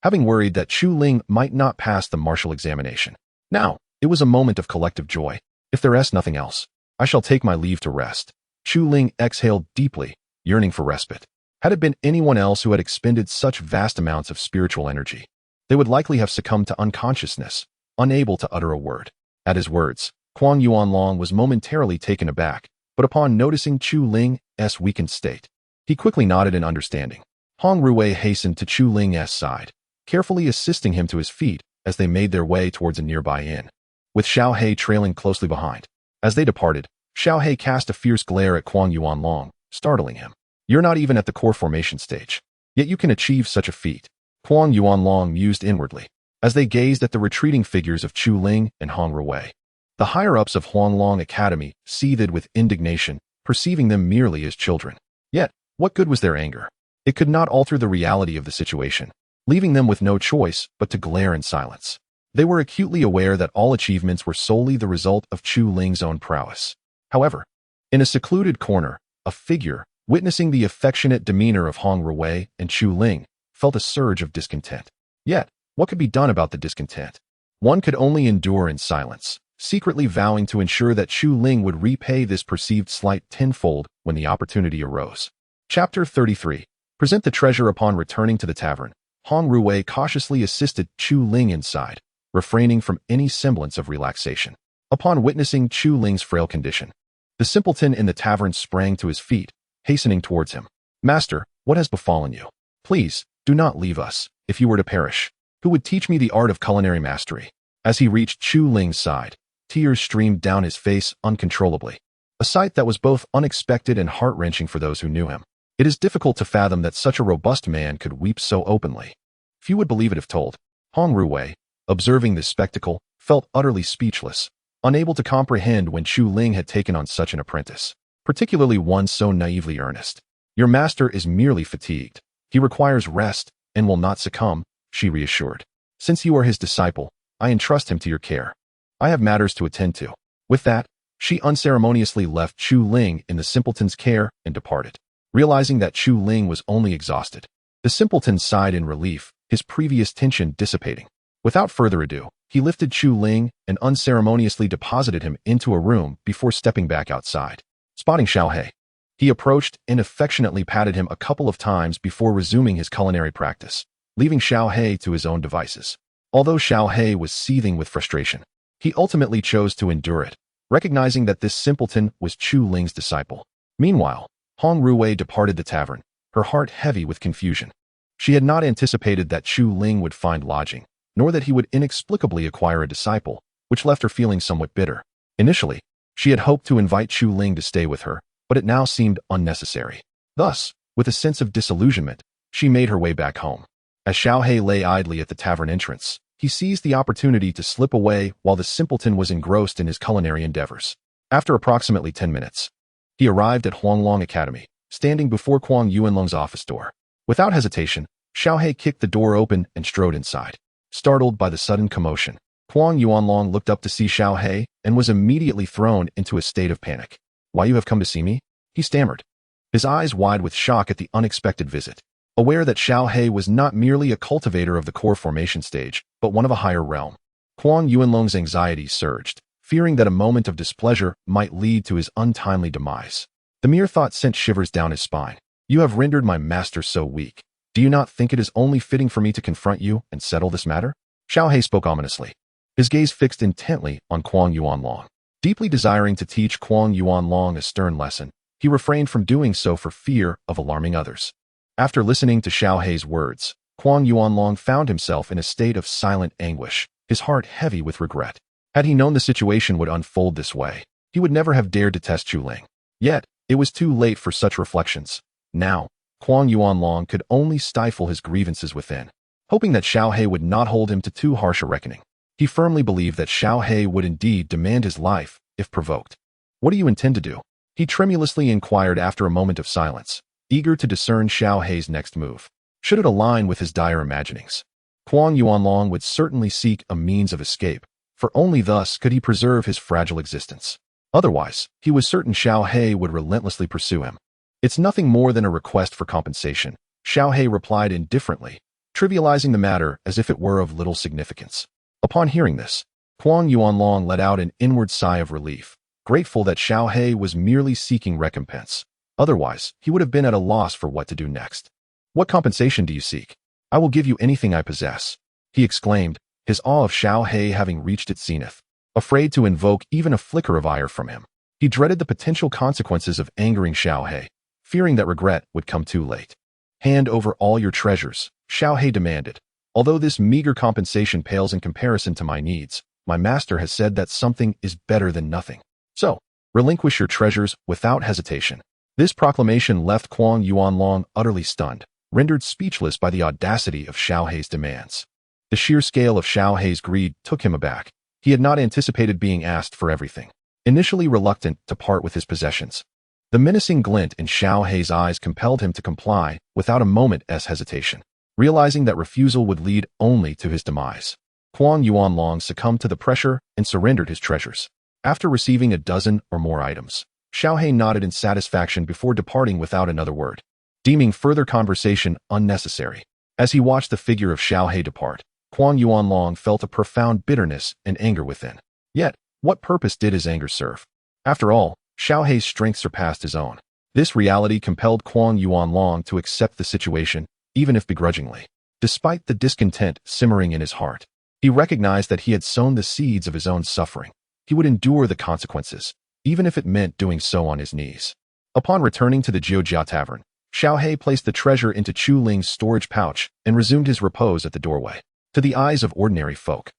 having worried that Chu Ling might not pass the martial examination. Now, it was a moment of collective joy. If there is nothing else, I shall take my leave to rest. Chu Ling exhaled deeply, yearning for respite. Had it been anyone else who had expended such vast amounts of spiritual energy, they would likely have succumbed to unconsciousness, unable to utter a word. At his words, Huang Yuanlong was momentarily taken aback, but upon noticing Chu Ling's weakened state, he quickly nodded in understanding. Hong Ruwei hastened to Chu Ling's side, carefully assisting him to his feet as they made their way towards a nearby inn, with Xiao He trailing closely behind. As they departed, Xiao He cast a fierce glare at Huang Yuanlong, startling him. You're not even at the core formation stage, yet you can achieve such a feat. Huang Yuanlong mused inwardly, as they gazed at the retreating figures of Chu Ling and Hong Ruwei. The higher-ups of Huanglong Academy seethed with indignation, perceiving them merely as children. Yet, what good was their anger? It could not alter the reality of the situation, leaving them with no choice but to glare in silence. They were acutely aware that all achievements were solely the result of Chu Ling's own prowess. However, in a secluded corner, a figure, witnessing the affectionate demeanor of Hong Ruwei and Chu Ling, felt a surge of discontent. Yet, what could be done about the discontent? One could only endure in silence, secretly vowing to ensure that Chu Ling would repay this perceived slight tenfold when the opportunity arose. Chapter 33. Present the treasure. Upon returning to the tavern, Hong Ruwei cautiously assisted Chu Ling inside, refraining from any semblance of relaxation. Upon witnessing Chu Ling's frail condition, the simpleton in the tavern sprang to his feet, hastening towards him. Master, what has befallen you? Please, do not leave us, if you were to perish. Who would teach me the art of culinary mastery? As he reached Chu Ling's side, tears streamed down his face uncontrollably, a sight that was both unexpected and heart-wrenching for those who knew him. It is difficult to fathom that such a robust man could weep so openly. Few would believe it if told. Hong Ruwei, observing this spectacle, felt utterly speechless, unable to comprehend when Chu Ling had taken on such an apprentice, particularly one so naively earnest. Your master is merely fatigued. He requires rest and will not succumb, she reassured. Since you are his disciple, I entrust him to your care. I have matters to attend to. With that, she unceremoniously left Chu Ling in the simpleton's care and departed. Realizing that Chu Ling was only exhausted, the simpleton sighed in relief, his previous tension dissipating. Without further ado, he lifted Chu Ling and unceremoniously deposited him into a room before stepping back outside. Spotting Xiao He, he approached and affectionately patted him a couple of times before resuming his culinary practice, leaving Xiao He to his own devices. Although Xiao He was seething with frustration, he ultimately chose to endure it, recognizing that this simpleton was Chu Ling's disciple. Meanwhile, Hong Ruwei departed the tavern, her heart heavy with confusion. She had not anticipated that Chu Ling would find lodging, nor that he would inexplicably acquire a disciple, which left her feeling somewhat bitter. Initially, she had hoped to invite Chu Ling to stay with her, but it now seemed unnecessary. Thus, with a sense of disillusionment, she made her way back home. As Xiao He lay idly at the tavern entrance, he seized the opportunity to slip away while the simpleton was engrossed in his culinary endeavors. After approximately 10 minutes, he arrived at Huanglong Academy, standing before Huang Yuanlong's office door. Without hesitation, Xiao He kicked the door open and strode inside. Startled by the sudden commotion, Huang Yuanlong looked up to see Xiao He and was immediately thrown into a state of panic. Why you have come to see me? He stammered, his eyes wide with shock at the unexpected visit. Aware that Xiao He was not merely a cultivator of the core formation stage, but one of a higher realm, Huang Yuanlong's anxiety surged, fearing that a moment of displeasure might lead to his untimely demise. The mere thought sent shivers down his spine. You have rendered my master so weak. Do you not think it is only fitting for me to confront you and settle this matter? Xiao He spoke ominously, his gaze fixed intently on Huang Yuanlong. Deeply desiring to teach Huang Yuanlong a stern lesson, he refrained from doing so for fear of alarming others. After listening to Xiao He's words, Huang Yuanlong found himself in a state of silent anguish, his heart heavy with regret. Had he known the situation would unfold this way, he would never have dared to test Chu Ling. Yet, it was too late for such reflections. Now, Huang Yuanlong could only stifle his grievances within, hoping that Xiao He would not hold him to too harsh a reckoning. He firmly believed that Xiao He would indeed demand his life, if provoked. What do you intend to do? He tremulously inquired after a moment of silence, eager to discern Xiao He's next move. Should it align with his dire imaginings? Kuang Yuanlong would certainly seek a means of escape, for only thus could he preserve his fragile existence. Otherwise, he was certain Xiao He would relentlessly pursue him. It's nothing more than a request for compensation, Xiao He replied indifferently, trivializing the matter as if it were of little significance. Upon hearing this, Kuang Yuanlong let out an inward sigh of relief, grateful that Xiao He was merely seeking recompense. Otherwise, he would have been at a loss for what to do next. "What compensation do you seek? I will give you anything I possess," he exclaimed, his awe of Xiao He having reached its zenith. Afraid to invoke even a flicker of ire from him, he dreaded the potential consequences of angering Xiao He, fearing that regret would come too late. "Hand over all your treasures," Xiao He demanded. "Although this meager compensation pales in comparison to my needs, my master has said that something is better than nothing. So, relinquish your treasures without hesitation." This proclamation left Kuang Yuanlong utterly stunned, rendered speechless by the audacity of Xiao He's demands. The sheer scale of Xiao He's greed took him aback. He had not anticipated being asked for everything. Initially reluctant to part with his possessions, the menacing glint in Xiao He's eyes compelled him to comply without a moment's hesitation. Realizing that refusal would lead only to his demise, Kuang Yuanlong succumbed to the pressure and surrendered his treasures. After receiving a dozen or more items, Xiao He nodded in satisfaction before departing without another word, deeming further conversation unnecessary. As he watched the figure of Xiao He depart, Kuang Yuanlong felt a profound bitterness and anger within. Yet, what purpose did his anger serve? After all, Xiao He's strength surpassed his own. This reality compelled Kuang Yuanlong to accept the situation, even if begrudgingly. Despite the discontent simmering in his heart, he recognized that he had sown the seeds of his own suffering. He would endure the consequences, even if it meant doing so on his knees. Upon returning to the Jiujia Tavern, Xiao He placed the treasure into Chu Ling's storage pouch and resumed his repose at the doorway. To the eyes of ordinary folk,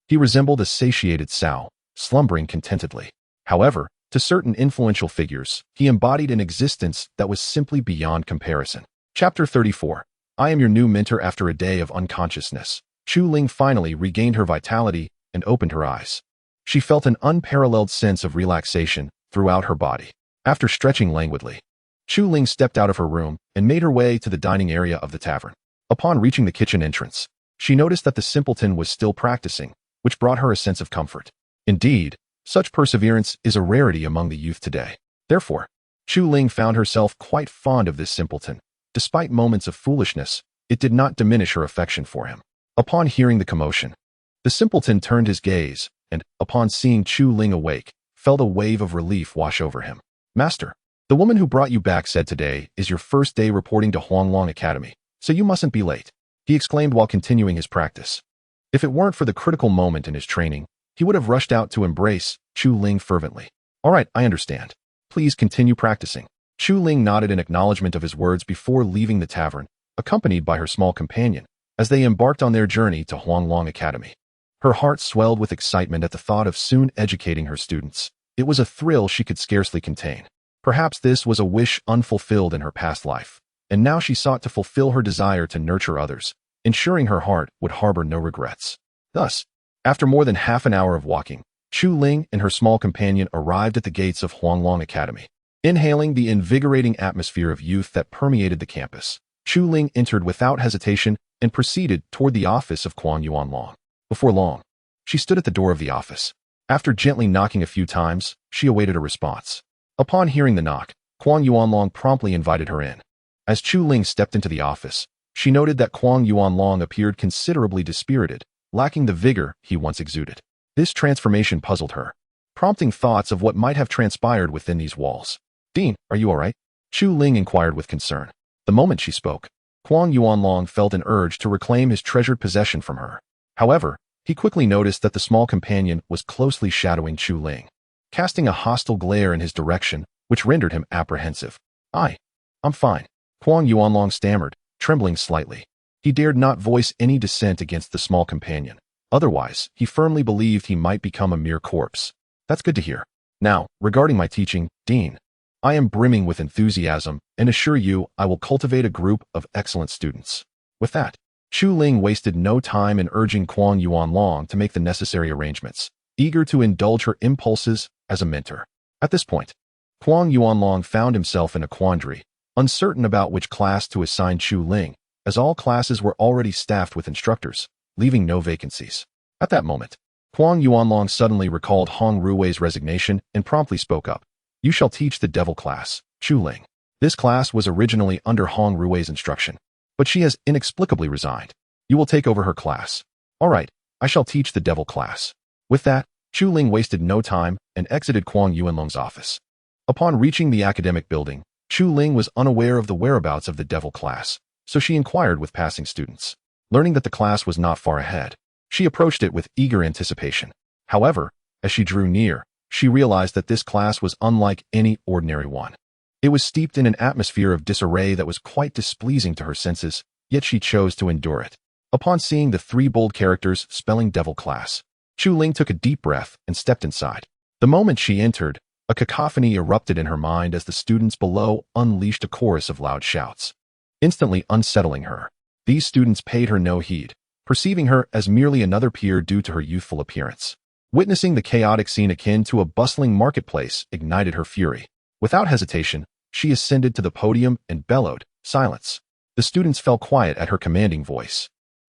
he resembled a satiated sow, slumbering contentedly. However, to certain influential figures, he embodied an existence that was simply beyond comparison. Chapter 34. I am your new mentor. After a day of unconsciousness, Chu Ling finally regained her vitality and opened her eyes. She felt an unparalleled sense of relaxation throughout her body. After stretching languidly, Chu Ling stepped out of her room and made her way to the dining area of the tavern. Upon reaching the kitchen entrance, she noticed that the simpleton was still practicing, which brought her a sense of comfort. Indeed, such perseverance is a rarity among the youth today. Therefore, Chu Ling found herself quite fond of this simpleton. Despite moments of foolishness, it did not diminish her affection for him. Upon hearing the commotion, the simpleton turned his gaze, and, upon seeing Chu Ling awake, felt a wave of relief wash over him. "Master, the woman who brought you back said today is your first day reporting to Huanglong Academy, so you mustn't be late," he exclaimed while continuing his practice. If it weren't for the critical moment in his training, he would have rushed out to embrace Chu Ling fervently. "All right, I understand. Please continue practicing." Chu Ling nodded in acknowledgement of his words before leaving the tavern, accompanied by her small companion, as they embarked on their journey to Huanglong Academy. Her heart swelled with excitement at the thought of soon educating her students. It was a thrill she could scarcely contain. Perhaps this was a wish unfulfilled in her past life, and now she sought to fulfill her desire to nurture others, ensuring her heart would harbor no regrets. Thus, after more than half an hour of walking, Chu Ling and her small companion arrived at the gates of Huanglong Academy. Inhaling the invigorating atmosphere of youth that permeated the campus, Chu Ling entered without hesitation and proceeded toward the office of Kuang Yuanlong. Before long, she stood at the door of the office. After gently knocking a few times, she awaited a response. Upon hearing the knock, Kuang Yuanlong promptly invited her in. As Chu Ling stepped into the office, she noted that Kuang Yuanlong appeared considerably dispirited, lacking the vigor he once exuded. This transformation puzzled her, prompting thoughts of what might have transpired within these walls. "Dean, are you all right?" Chu Ling inquired with concern. The moment she spoke, Kuang Yuanlong felt an urge to reclaim his treasured possession from her. However, he quickly noticed that the small companion was closely shadowing Chu Ling, casting a hostile glare in his direction, which rendered him apprehensive. I'm fine," Kuang Yuanlong stammered, trembling slightly. He dared not voice any dissent against the small companion. Otherwise, he firmly believed he might become a mere corpse. "That's good to hear. Now, regarding my teaching, Dean, I am brimming with enthusiasm and assure you I will cultivate a group of excellent students." With that, Chu Ling wasted no time in urging Kuang Yuanlong to make the necessary arrangements, eager to indulge her impulses as a mentor. At this point, Kuang Yuanlong found himself in a quandary, uncertain about which class to assign Chu Ling, as all classes were already staffed with instructors. leaving no vacancies. At that moment, Huang Yuanlong suddenly recalled Hong Rui's resignation and promptly spoke up. You shall teach the devil class, Chu Ling. This class was originally under Hong Rui's instruction, but she has inexplicably resigned. You will take over her class. All right, I shall teach the devil class. With that, Chu Ling wasted no time and exited Huang Yuanlong's office. Upon reaching the academic building, Chu Ling was unaware of the whereabouts of the devil class, so she inquired with passing students. Learning that the class was not far ahead, she approached it with eager anticipation. However, as she drew near, she realized that this class was unlike any ordinary one. It was steeped in an atmosphere of disarray that was quite displeasing to her senses, yet she chose to endure it. Upon seeing the three bold characters spelling devil class, Chu Ling took a deep breath and stepped inside. The moment she entered, a cacophony erupted in her mind as the students below unleashed a chorus of loud shouts, instantly unsettling her. These students paid her no heed, perceiving her as merely another peer due to her youthful appearance. Witnessing the chaotic scene akin to a bustling marketplace ignited her fury. Without hesitation, she ascended to the podium and bellowed, "Silence!" The students fell quiet at her commanding voice.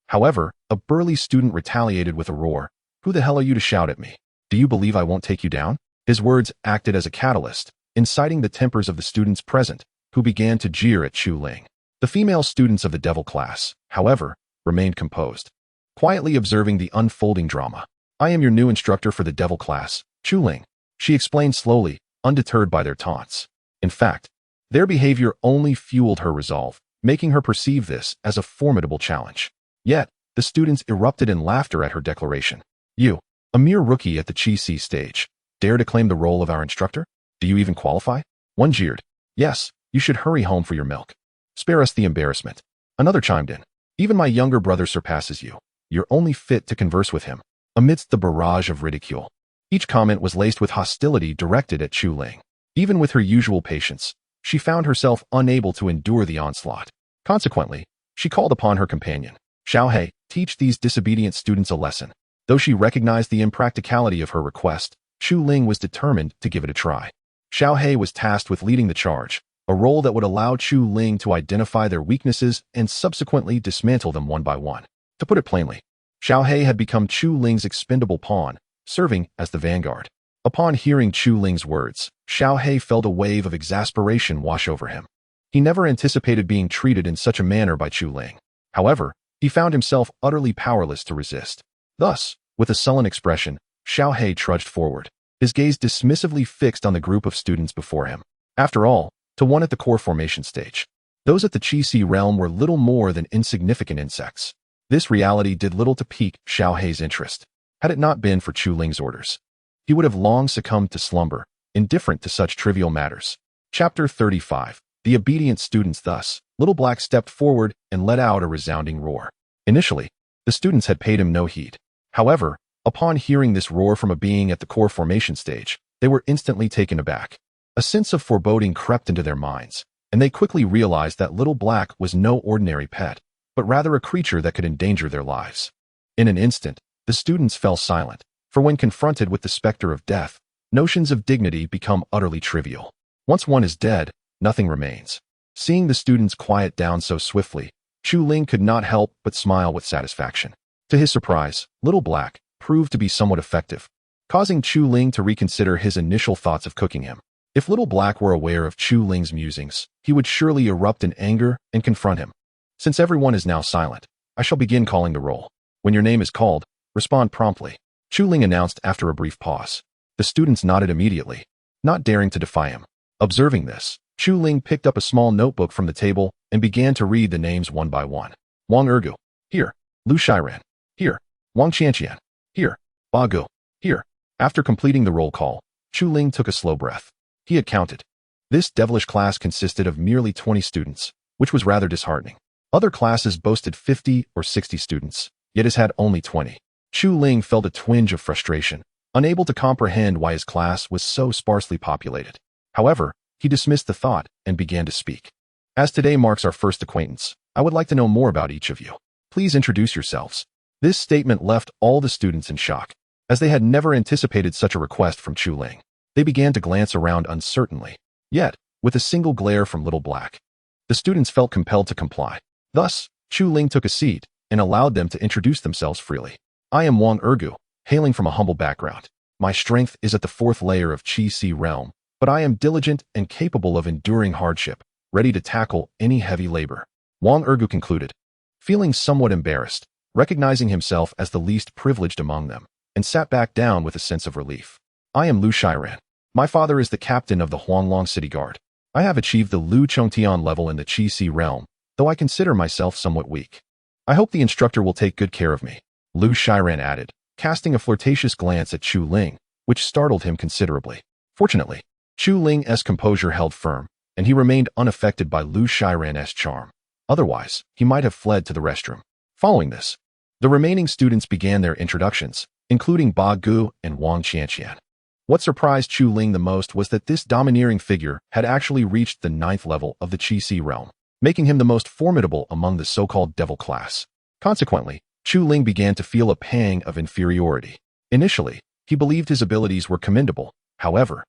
However, a burly student retaliated with a roar. "Who the hell are you to shout at me? Do you believe I won't take you down?" His words acted as a catalyst, inciting the tempers of the students present, who began to jeer at Chu Ling. The female students of the devil class, however, remained composed, quietly observing the unfolding drama. "I am your new instructor for the devil class, Chu Ling," she explained slowly, undeterred by their taunts. In fact, their behavior only fueled her resolve, making her perceive this as a formidable challenge. Yet, the students erupted in laughter at her declaration. "You, a mere rookie at the Chi-Si stage, dare to claim the role of our instructor? Do you even qualify?" One jeered. "Yes, you should hurry home for your milk. Spare us the embarrassment." Another chimed in. "Even my younger brother surpasses you. You're only fit to converse with him." Amidst the barrage of ridicule, each comment was laced with hostility directed at Chu Ling. Even with her usual patience, she found herself unable to endure the onslaught. Consequently, she called upon her companion, Xiaohei, teach these disobedient students a lesson. Though she recognized the impracticality of her request, Chu Ling was determined to give it a try. Xiaohei was tasked with leading the charge, a role that would allow Chu Ling to identify their weaknesses and subsequently dismantle them one by one. To put it plainly, Xiaohei had become Chu Ling's expendable pawn, serving as the vanguard. Upon hearing Chu Ling's words, Xiaohei felt a wave of exasperation wash over him. He never anticipated being treated in such a manner by Chu Ling. However, he found himself utterly powerless to resist. Thus, with a sullen expression, Xiaohei trudged forward, his gaze dismissively fixed on the group of students before him. After all, to one at the core formation stage, those at the Chi-Si realm were little more than insignificant insects. This reality did little to pique Xiaohei's interest. Had it not been for Chu Ling's orders, he would have long succumbed to slumber, indifferent to such trivial matters. Chapter 35. The obedient students. Thus, Little Black stepped forward and let out a resounding roar. Initially, the students had paid him no heed. However, upon hearing this roar from a being at the core formation stage, they were instantly taken aback. A sense of foreboding crept into their minds, and they quickly realized that Little Black was no ordinary pet, but rather a creature that could endanger their lives. In an instant, the students fell silent, for when confronted with the specter of death, notions of dignity become utterly trivial. Once one is dead, nothing remains. Seeing the students quiet down so swiftly, Chu Ling could not help but smile with satisfaction. To his surprise, Little Black proved to be somewhat effective, causing Chu Ling to reconsider his initial thoughts of cooking him. If Little Black were aware of Chu Ling's musings, he would surely erupt in anger and confront him. Since everyone is now silent, I shall begin calling the roll. When your name is called, respond promptly, Chu Ling announced after a brief pause. The students nodded immediately, not daring to defy him. Observing this, Chu Ling picked up a small notebook from the table and began to read the names one by one. Wang Ergu, here. Lu Shiran, here. Wang Qianqian, here. Ba Gu, here. After completing the roll call, Chu Ling took a slow breath. He had counted. This devilish class consisted of merely 20 students, which was rather disheartening. Other classes boasted 50 or 60 students, yet his had only 20. Chu Ling felt a twinge of frustration, unable to comprehend why his class was so sparsely populated. However, he dismissed the thought and began to speak. As today marks our first acquaintance, I would like to know more about each of you. Please introduce yourselves. This statement left all the students in shock, as they had never anticipated such a request from Chu Ling. They began to glance around uncertainly. Yet, with a single glare from Little Black, the students felt compelled to comply. Thus, Chu Ling took a seat, and allowed them to introduce themselves freely. I am Wang Ergu, hailing from a humble background. My strength is at the 4th layer of Qi realm, but I am diligent and capable of enduring hardship, ready to tackle any heavy labor. Wang Ergu concluded, feeling somewhat embarrassed, recognizing himself as the least privileged among them, and sat back down with a sense of relief. I am Lu Shiran. My father is the captain of the Huanglong City Guard. I have achieved the Lu Chongtian level in the Qi realm, though I consider myself somewhat weak. I hope the instructor will take good care of me, Lu Shiran added, casting a flirtatious glance at Chu Ling, which startled him considerably. Fortunately, Chu Ling's composure held firm, and he remained unaffected by Lu Shiran's charm. Otherwise, he might have fled to the restroom. Following this, the remaining students began their introductions, including Ba Gu and Wang Qianqian. What surprised Chu Ling the most was that this domineering figure had actually reached the 9th level of the Qi realm, making him the most formidable among the so-called devil class. Consequently, Chu Ling began to feel a pang of inferiority. Initially, he believed his abilities were commendable. However,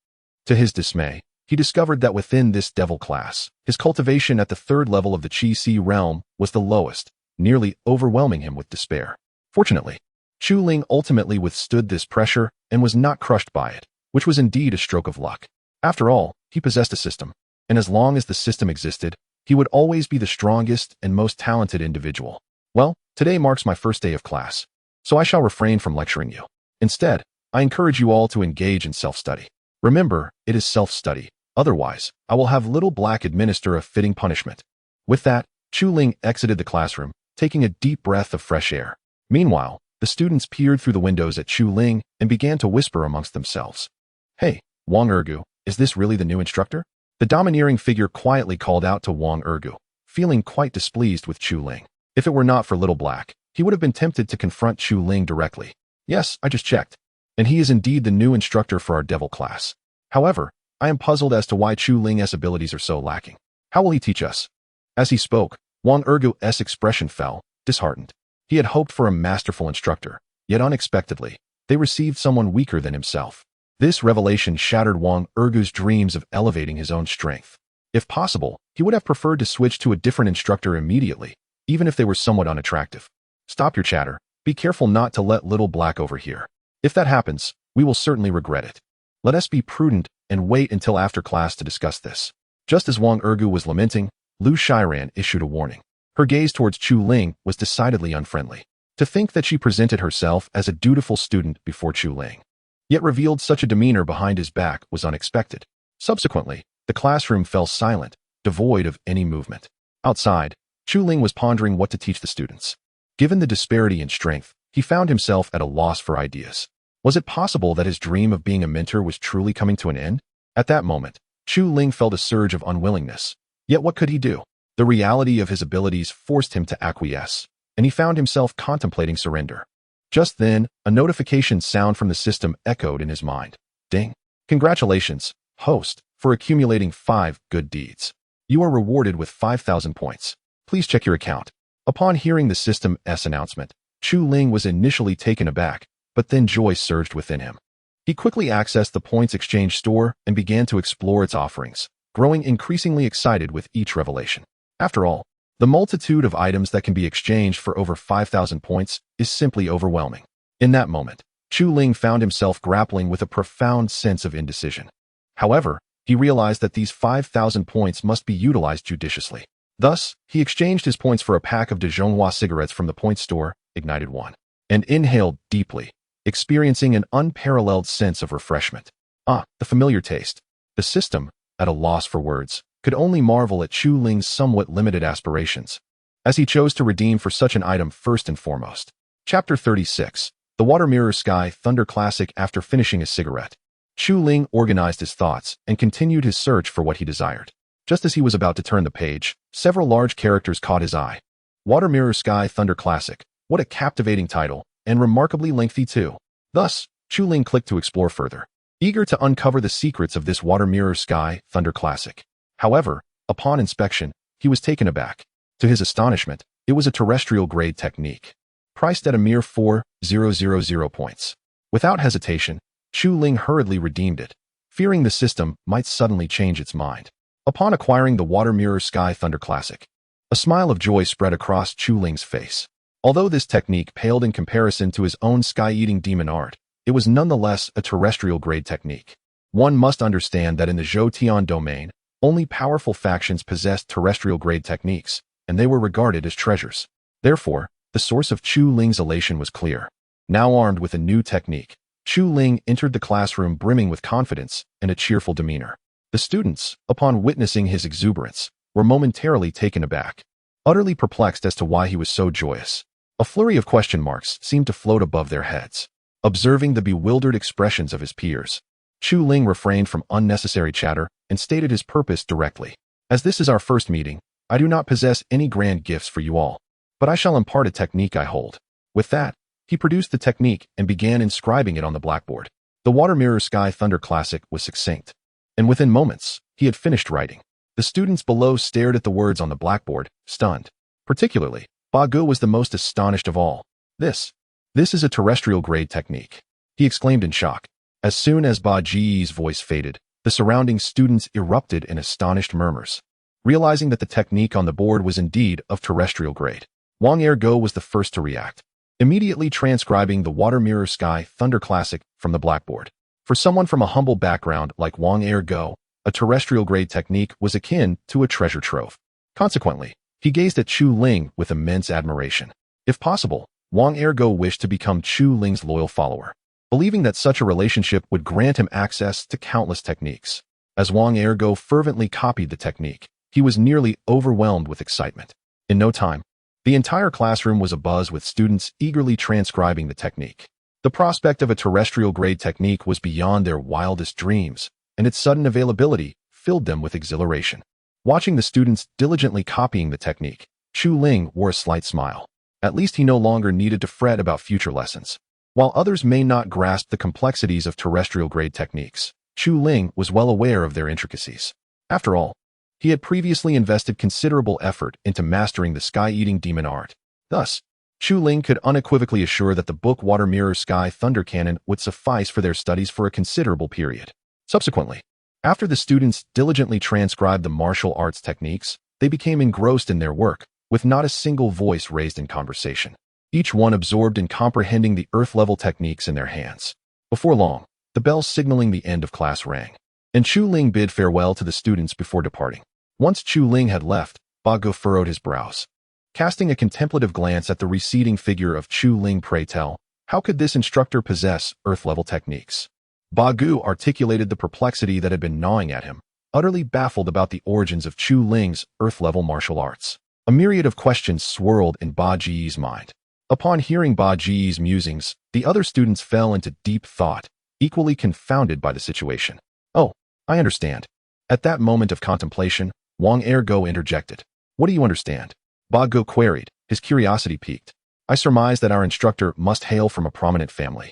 to his dismay, he discovered that within this devil class, his cultivation at the 3rd level of the Qi realm was the lowest, nearly overwhelming him with despair. Fortunately, Chu Ling ultimately withstood this pressure and was not crushed by it, which was indeed a stroke of luck. After all, he possessed a system, and as long as the system existed, he would always be the strongest and most talented individual. Well, today marks my first day of class, so I shall refrain from lecturing you. Instead, I encourage you all to engage in self-study. Remember, it is self-study. Otherwise, I will have Little Black administer a fitting punishment. With that, Chu Ling exited the classroom, taking a deep breath of fresh air. Meanwhile, the students peered through the windows at Chu Ling and began to whisper amongst themselves. Hey, Wang Ergu, is this really the new instructor? The domineering figure quietly called out to Wang Ergu, feeling quite displeased with Chu Ling. If it were not for Little Black, he would have been tempted to confront Chu Ling directly. Yes, I just checked, and he is indeed the new instructor for our devil class. However, I am puzzled as to why Chu Ling's abilities are so lacking. How will he teach us? As he spoke, Wang Ergu's expression fell, disheartened. He had hoped for a masterful instructor, yet unexpectedly, they received someone weaker than himself. This revelation shattered Wang Ergu's dreams of elevating his own strength. If possible, he would have preferred to switch to a different instructor immediately, even if they were somewhat unattractive. Stop your chatter. Be careful not to let Little Black overhear. If that happens, we will certainly regret it. Let us be prudent and wait until after class to discuss this. Just as Wang Ergu was lamenting, Lu Shiran issued a warning. Her gaze towards Chu Ling was decidedly unfriendly. To think that she presented herself as a dutiful student before Chu Ling, yet revealed such a demeanor behind his back, was unexpected. Subsequently, the classroom fell silent, devoid of any movement. Outside, Chu Ling was pondering what to teach the students. Given the disparity in strength, he found himself at a loss for ideas. Was it possible that his dream of being a mentor was truly coming to an end? At that moment, Chu Ling felt a surge of unwillingness. Yet what could he do? The reality of his abilities forced him to acquiesce, and he found himself contemplating surrender. Just then, a notification sound from the system echoed in his mind. Ding! Congratulations, host, for accumulating 5 good deeds. You are rewarded with 5,000 points. Please check your account. Upon hearing the system's announcement, Chu Ling was initially taken aback, but then joy surged within him. He quickly accessed the points exchange store and began to explore its offerings, growing increasingly excited with each revelation. After all, the multitude of items that can be exchanged for over 5,000 points is simply overwhelming. In that moment, Chu Ling found himself grappling with a profound sense of indecision. However, he realized that these 5,000 points must be utilized judiciously. Thus, he exchanged his points for a pack of Dijonghua cigarettes from the point store, ignited one, and inhaled deeply, experiencing an unparalleled sense of refreshment. Ah, the familiar taste. The system, at a loss for words, could only marvel at Chu Ling's somewhat limited aspirations, as he chose to redeem for such an item first and foremost. Chapter 36. The Water Mirror Sky Thunder Classic. After finishing his cigarette, Chu Ling organized his thoughts and continued his search for what he desired. Just as he was about to turn the page, several large characters caught his eye. Water Mirror Sky Thunder Classic. What a captivating title, and remarkably lengthy too. Thus, Chu Ling clicked to explore further, eager to uncover the secrets of this Water Mirror Sky Thunder Classic. However, upon inspection, he was taken aback. To his astonishment, it was a terrestrial-grade technique, priced at a mere 4,000 points. Without hesitation, Chu Ling hurriedly redeemed it, fearing the system might suddenly change its mind. Upon acquiring the Water Mirror Sky Thunder Classic, a smile of joy spread across Chu Ling's face. Although this technique paled in comparison to his own sky-eating demon art, it was nonetheless a terrestrial-grade technique. One must understand that in the Zhou domain, only powerful factions possessed terrestrial-grade techniques, and they were regarded as treasures. Therefore, the source of Chu Ling's elation was clear. Now armed with a new technique, Chu Ling entered the classroom brimming with confidence and a cheerful demeanor. The students, upon witnessing his exuberance, were momentarily taken aback, utterly perplexed as to why he was so joyous. A flurry of question marks seemed to float above their heads. Observing the bewildered expressions of his peers, Chu Ling refrained from unnecessary chatter and stated his purpose directly. As this is our first meeting, I do not possess any grand gifts for you all, but I shall impart a technique I hold. With that, he produced the technique and began inscribing it on the blackboard. The Water Mirror Sky Thunder Classic was succinct, and within moments, he had finished writing. The students below stared at the words on the blackboard, stunned. Particularly, Ba Ge was the most astonished of all. This is a terrestrial-grade technique, he exclaimed in shock. As soon as Ba Ji's voice faded, the surrounding students erupted in astonished murmurs. Realizing that the technique on the board was indeed of terrestrial grade, Wang Ergo was the first to react, immediately transcribing the Water Mirror Sky Thunder Classic from the blackboard. For someone from a humble background like Wang Ergo, a terrestrial-grade technique was akin to a treasure trove. Consequently, he gazed at Chu Ling with immense admiration. If possible, Wang Ergo wished to become Chu Ling's loyal follower, believing that such a relationship would grant him access to countless techniques. As Wang Ergo fervently copied the technique, he was nearly overwhelmed with excitement. In no time, the entire classroom was abuzz with students eagerly transcribing the technique. The prospect of a terrestrial-grade technique was beyond their wildest dreams, and its sudden availability filled them with exhilaration. Watching the students diligently copying the technique, Chu Ling wore a slight smile. At least he no longer needed to fret about future lessons. While others may not grasp the complexities of terrestrial-grade techniques, Chu Ling was well aware of their intricacies. After all, he had previously invested considerable effort into mastering the sky-eating demon art. Thus, Chu Ling could unequivocally assure that the book Water Mirror Sky Thunder Canon would suffice for their studies for a considerable period. Subsequently, after the students diligently transcribed the martial arts techniques, they became engrossed in their work, with not a single voice raised in conversation, each one absorbed in comprehending the earth-level techniques in their hands. Before long, the bell signaling the end of class rang, and Chu Ling bid farewell to the students before departing. Once Chu Ling had left, Ba Ge furrowed his brows. Casting a contemplative glance at the receding figure of Chu Ling, pray tell, how could this instructor possess earth-level techniques? Ba Ge articulated the perplexity that had been gnawing at him, utterly baffled about the origins of Chu Ling's earth-level martial arts. A myriad of questions swirled in Ba Ji's mind. Upon hearing Ba Ji's musings, the other students fell into deep thought, equally confounded by the situation. Oh, I understand. At that moment of contemplation, Wang Ergo interjected. What do you understand? Ba Ge queried, his curiosity piqued. I surmise that our instructor must hail from a prominent family.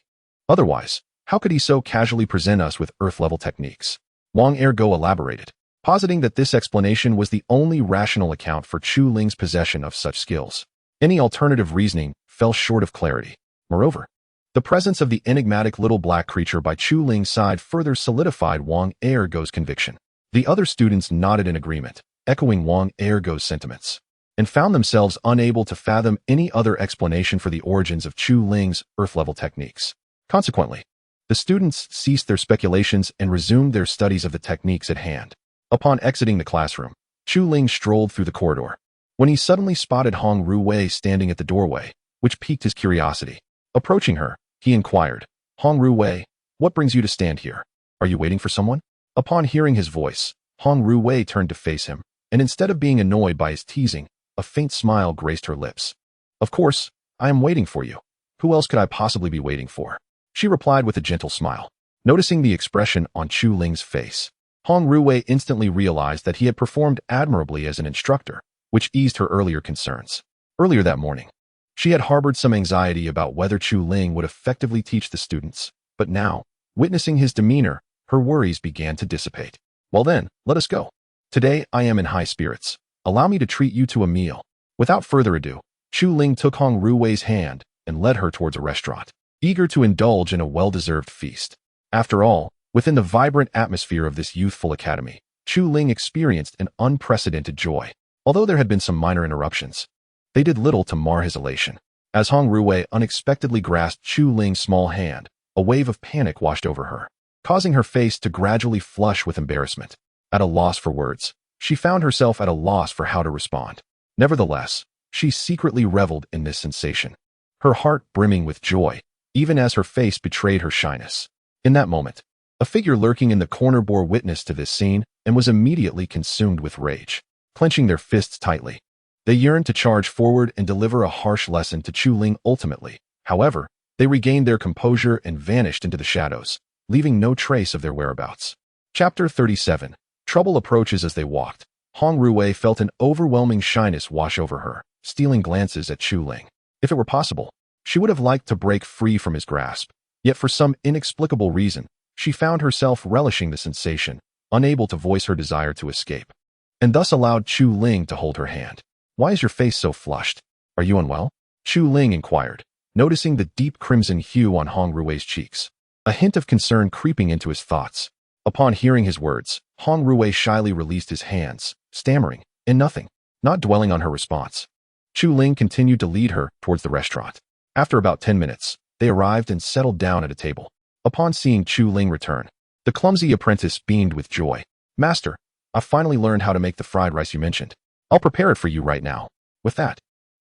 Otherwise, how could he so casually present us with earth-level techniques? Wang Ergo elaborated, positing that this explanation was the only rational account for Chu Ling's possession of such skills. Any alternative reasoning fell short of clarity. Moreover, the presence of the enigmatic little black creature by Chu Ling's side further solidified Wang Ergo's conviction. The other students nodded in agreement, echoing Wang Ergo's sentiments, and found themselves unable to fathom any other explanation for the origins of Chu Ling's earth-level techniques. Consequently, the students ceased their speculations and resumed their studies of the techniques at hand. Upon exiting the classroom, Chu Ling strolled through the corridor, when he suddenly spotted Hong Ruwei standing at the doorway, which piqued his curiosity. Approaching her, he inquired, Hong Ruwei, what brings you to stand here? Are you waiting for someone? Upon hearing his voice, Hong Ruwei turned to face him, and instead of being annoyed by his teasing, a faint smile graced her lips. Of course, I am waiting for you. Who else could I possibly be waiting for? She replied with a gentle smile. Noticing the expression on Chu Ling's face, Hong Ruwei instantly realized that he had performed admirably as an instructor, which eased her earlier concerns. Earlier that morning, she had harbored some anxiety about whether Chu Ling would effectively teach the students, but now, witnessing his demeanor, her worries began to dissipate. Well then, let us go. Today I am in high spirits. Allow me to treat you to a meal. Without further ado, Chu Ling took Hong Ruwei's hand and led her towards a restaurant, eager to indulge in a well-deserved feast. After all, within the vibrant atmosphere of this youthful academy, Chu Ling experienced an unprecedented joy. Although there had been some minor interruptions, they did little to mar his elation. As Hong Ruwei unexpectedly grasped Chu Ling's small hand, a wave of panic washed over her, causing her face to gradually flush with embarrassment. At a loss for words, she found herself at a loss for how to respond. Nevertheless, she secretly reveled in this sensation, her heart brimming with joy, even as her face betrayed her shyness. In that moment, a figure lurking in the corner bore witness to this scene and was immediately consumed with rage. Clenching their fists tightly, they yearned to charge forward and deliver a harsh lesson to Chu Ling ultimately. However, they regained their composure and vanished into the shadows, leaving no trace of their whereabouts. Chapter 37. Trouble approaches. As they walked, Hong Ruwei felt an overwhelming shyness wash over her, stealing glances at Chu Ling. If it were possible, she would have liked to break free from his grasp, yet for some inexplicable reason, she found herself relishing the sensation, unable to voice her desire to escape, and thus allowed Chu Ling to hold her hand. "Why is your face so flushed? Are you unwell?" Chu Ling inquired, noticing the deep crimson hue on Hong Ruwei's cheeks, a hint of concern creeping into his thoughts. Upon hearing his words, Hong Ruwei shyly released his hands, stammering, "In nothing." Not dwelling on her response, Chu Ling continued to lead her towards the restaurant. After about 10 minutes, they arrived and settled down at a table. Upon seeing Chu Ling return, the clumsy apprentice beamed with joy. "Master, I've finally learned how to make the fried rice you mentioned. I'll prepare it for you right now." With that,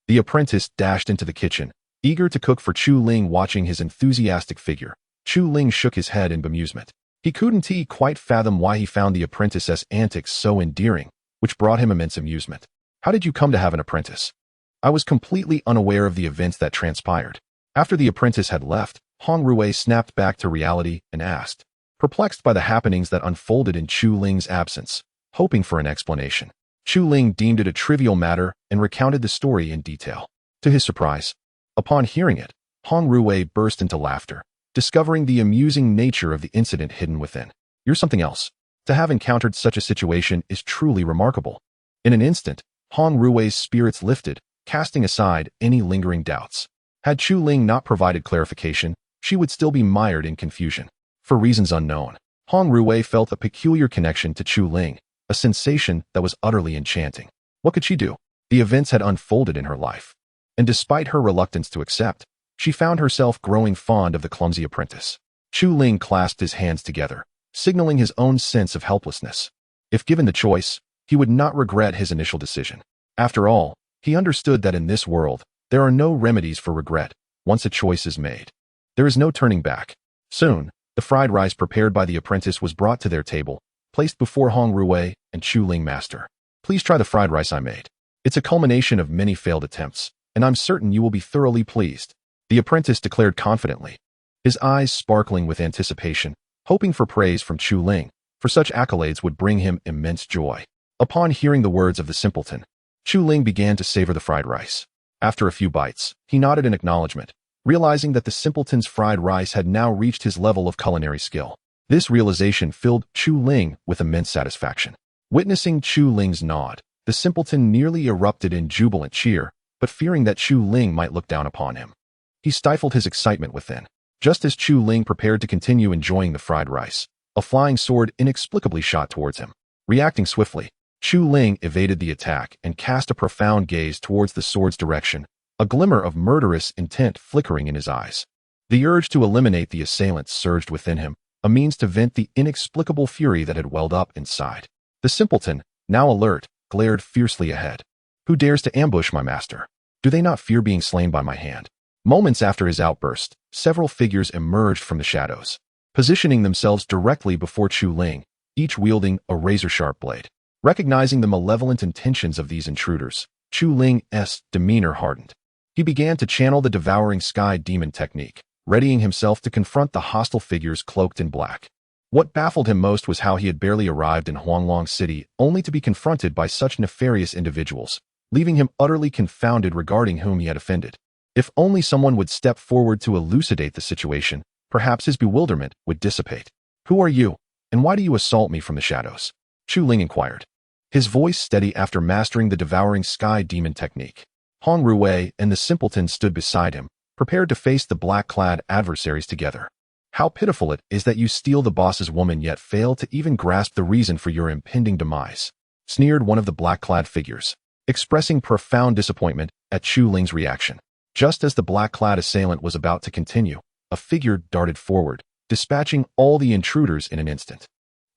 the apprentice dashed into the kitchen, eager to cook for Chu Ling. Watching his enthusiastic figure, Chu Ling shook his head in bemusement. He couldn't quite fathom why he found the apprentice's antics so endearing, which brought him immense amusement. "How did you come to have an apprentice?" "I was completely unaware of the events that transpired." After the apprentice had left, Hong Ruwei snapped back to reality and asked, perplexed by the happenings that unfolded in Chu Ling's absence, hoping for an explanation. Chu Ling deemed it a trivial matter and recounted the story in detail. To his surprise, upon hearing it, Hong Ruwei burst into laughter, discovering the amusing nature of the incident hidden within. "You're something else. To have encountered such a situation is truly remarkable." In an instant, Hong Ruwei's spirits lifted, casting aside any lingering doubts. Had Chu Ling not provided clarification, she would still be mired in confusion. For reasons unknown, Hong Ruwei felt a peculiar connection to Chu Ling, a sensation that was utterly enchanting. What could she do? The events had unfolded in her life, and despite her reluctance to accept, she found herself growing fond of the clumsy apprentice. Chu Ling clasped his hands together, signaling his own sense of helplessness. If given the choice, he would not regret his initial decision. After all, he understood that in this world, there are no remedies for regret. Once a choice is made, there is no turning back. Soon, the fried rice prepared by the apprentice was brought to their table, placed before Hong Ruwei and Chu Ling. "Master, please try the fried rice I made. It's a culmination of many failed attempts, and I'm certain you will be thoroughly pleased," the apprentice declared confidently, his eyes sparkling with anticipation, hoping for praise from Chu Ling, for such accolades would bring him immense joy. Upon hearing the words of the simpleton, Chu Ling began to savor the fried rice. After a few bites, he nodded in acknowledgement, realizing that the simpleton's fried rice had now reached his level of culinary skill. This realization filled Chu Ling with immense satisfaction. Witnessing Chu Ling's nod, the simpleton nearly erupted in jubilant cheer, but fearing that Chu Ling might look down upon him, he stifled his excitement within. Just as Chu Ling prepared to continue enjoying the fried rice, a flying sword inexplicably shot towards him. Reacting swiftly, Chu Ling evaded the attack and cast a profound gaze towards the sword's direction, a glimmer of murderous intent flickering in his eyes. The urge to eliminate the assailant surged within him, a means to vent the inexplicable fury that had welled up inside. The simpleton, now alert, glared fiercely ahead. "Who dares to ambush my master? Do they not fear being slain by my hand?" Moments after his outburst, several figures emerged from the shadows, positioning themselves directly before Chu Ling, each wielding a razor-sharp blade. Recognizing the malevolent intentions of these intruders, Chu Ling's demeanor hardened. He began to channel the Devouring Sky Demon technique, readying himself to confront the hostile figures cloaked in black. What baffled him most was how he had barely arrived in Huanglong City only to be confronted by such nefarious individuals, leaving him utterly confounded regarding whom he had offended. If only someone would step forward to elucidate the situation, perhaps his bewilderment would dissipate. "Who are you, and why do you assault me from the shadows?" Chu Ling inquired, his voice steady after mastering the Devouring Sky Demon technique. Hong Ruwei and the simpleton stood beside him, prepared to face the black-clad adversaries together. "How pitiful it is that you steal the boss's woman yet fail to even grasp the reason for your impending demise," sneered one of the black-clad figures, expressing profound disappointment at Chu Ling's reaction. Just as the black-clad assailant was about to continue, a figure darted forward, dispatching all the intruders in an instant.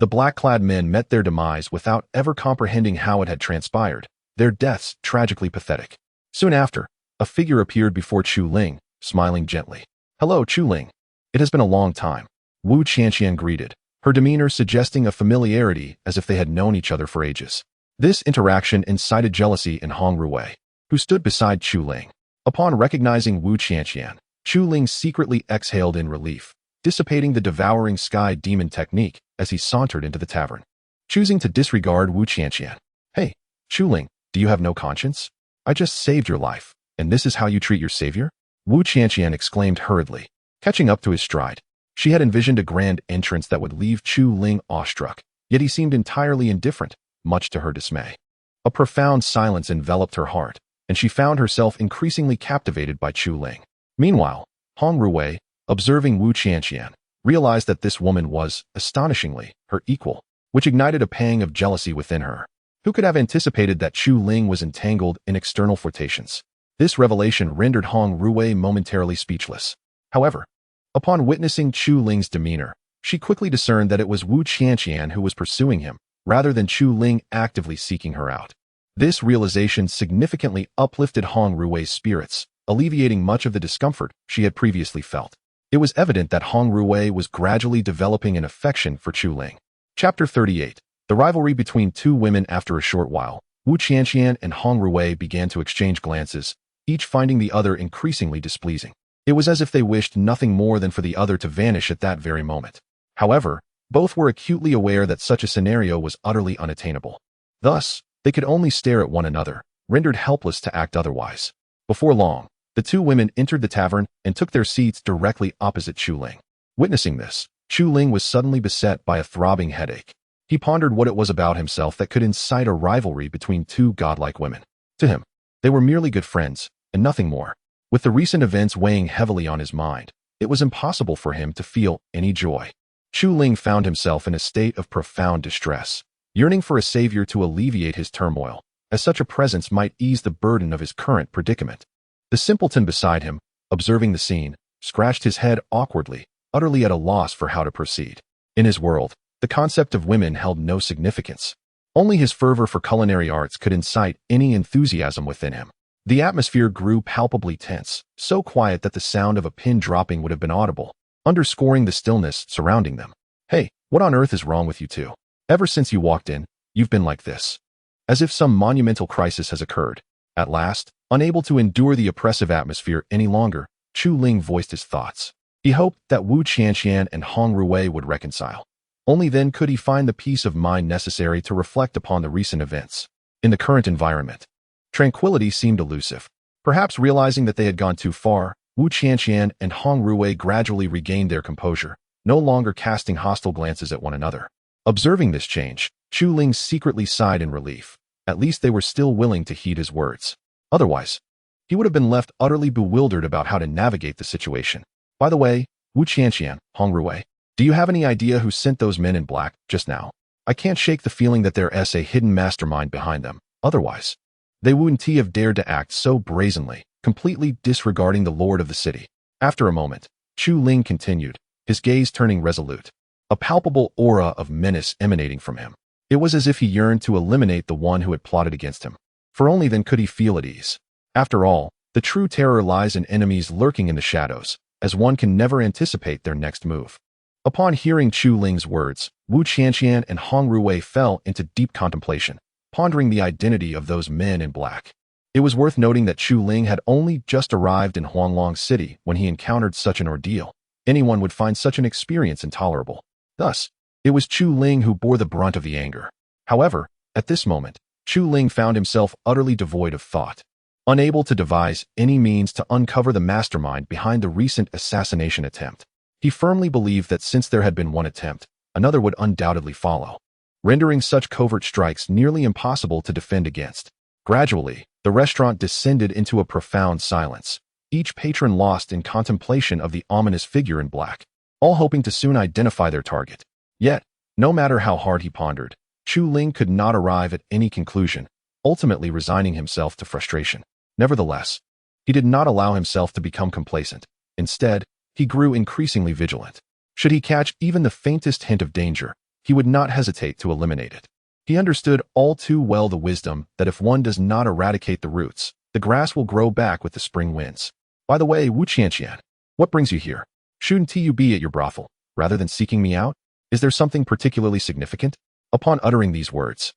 The black-clad men met their demise without ever comprehending how it had transpired, their deaths tragically pathetic. Soon after, a figure appeared before Chu Ling, smiling gently. "Hello, Chu Ling. It has been a long time," Wu Qianqian greeted, her demeanor suggesting a familiarity as if they had known each other for ages. This interaction incited jealousy in Hong Ruwei, who stood beside Chu Ling. Upon recognizing Wu Qianqian, Chu Ling secretly exhaled in relief, dissipating the devouring sky demon technique as he sauntered into the tavern. Choosing to disregard Wu Qianqian. "Hey, Chu Ling, do you have no conscience? I just saved your life, and this is how you treat your savior?" Wu Qianqian exclaimed hurriedly, catching up to his stride. She had envisioned a grand entrance that would leave Chu Ling awestruck, yet he seemed entirely indifferent, much to her dismay. A profound silence enveloped her heart, and she found herself increasingly captivated by Chu Ling. Meanwhile, Hong Ruwei, observing Wu Qianqian, realized that this woman was, astonishingly, her equal, which ignited a pang of jealousy within her. Who could have anticipated that Chu Ling was entangled in external flirtations? This revelation rendered Hong Ruwei momentarily speechless. However, upon witnessing Chu Ling's demeanor, she quickly discerned that it was Wu Qianqian who was pursuing him, rather than Chu Ling actively seeking her out. This realization significantly uplifted Hong Ruwei's spirits, alleviating much of the discomfort she had previously felt. It was evident that Hong Ruwei was gradually developing an affection for Chu Ling. Chapter 38. The rivalry between two women. After a short while, Wu Qianqian and Hong Ruwei began to exchange glances, each finding the other increasingly displeasing. It was as if they wished nothing more than for the other to vanish at that very moment. However, both were acutely aware that such a scenario was utterly unattainable. Thus, they could only stare at one another, rendered helpless to act otherwise. Before long, the two women entered the tavern and took their seats directly opposite Chu Ling. Witnessing this, Chu Ling was suddenly beset by a throbbing headache. He pondered what it was about himself that could incite a rivalry between two godlike women. To him, they were merely good friends, and nothing more. With the recent events weighing heavily on his mind, it was impossible for him to feel any joy. Chu Ling found himself in a state of profound distress, yearning for a savior to alleviate his turmoil, as such a presence might ease the burden of his current predicament. The simpleton beside him, observing the scene, scratched his head awkwardly, utterly at a loss for how to proceed. In his world, the concept of women held no significance. Only his fervor for culinary arts could incite any enthusiasm within him. The atmosphere grew palpably tense, so quiet that the sound of a pin dropping would have been audible, underscoring the stillness surrounding them. "Hey, what on earth is wrong with you two? Ever since you walked in, you've been like this." As if some monumental crisis has occurred. At last, unable to endure the oppressive atmosphere any longer, Chu Ling voiced his thoughts. He hoped that Wu Qianqian and Hong Ruwei would reconcile. Only then could he find the peace of mind necessary to reflect upon the recent events. In the current environment, tranquility seemed elusive. Perhaps realizing that they had gone too far, Wu Qianqian and Hong Ruwei gradually regained their composure, no longer casting hostile glances at one another. Observing this change, Chu Ling secretly sighed in relief. At least they were still willing to heed his words. Otherwise, he would have been left utterly bewildered about how to navigate the situation. "By the way, Wu Qianqian, Hong Ruwei, do you have any idea who sent those men in black just now? I can't shake the feeling that there's a hidden mastermind behind them. Otherwise, they wouldn't have dared to act so brazenly, completely disregarding the lord of the city." After a moment, Chu Ling continued, his gaze turning resolute, a palpable aura of menace emanating from him. It was as if he yearned to eliminate the one who had plotted against him, for only then could he feel at ease. After all, the true terror lies in enemies lurking in the shadows, as one can never anticipate their next move. Upon hearing Chu Ling's words, Wu Qianqian and Hong Ruwei fell into deep contemplation, pondering the identity of those men in black. It was worth noting that Chu Ling had only just arrived in Huanglong City when he encountered such an ordeal. Anyone would find such an experience intolerable. Thus, it was Chu Ling who bore the brunt of the anger. However, at this moment, Chu Ling found himself utterly devoid of thought, unable to devise any means to uncover the mastermind behind the recent assassination attempt. He firmly believed that since there had been one attempt, another would undoubtedly follow, rendering such covert strikes nearly impossible to defend against. Gradually, the restaurant descended into a profound silence, each patron lost in contemplation of the ominous figure in black, all hoping to soon identify their target. Yet, no matter how hard he pondered, Chu Ling could not arrive at any conclusion, ultimately resigning himself to frustration. Nevertheless, He did not allow himself to become complacent. Instead, he grew increasingly vigilant. Should he catch even the faintest hint of danger, he would not hesitate to eliminate it. He understood all too well the wisdom that if one does not eradicate the roots, the grass will grow back with the spring winds. By the way, Wu Qianqian, what brings you here? Shouldn't you be at your brothel, rather than seeking me out? Is there something particularly significant? Upon uttering these words,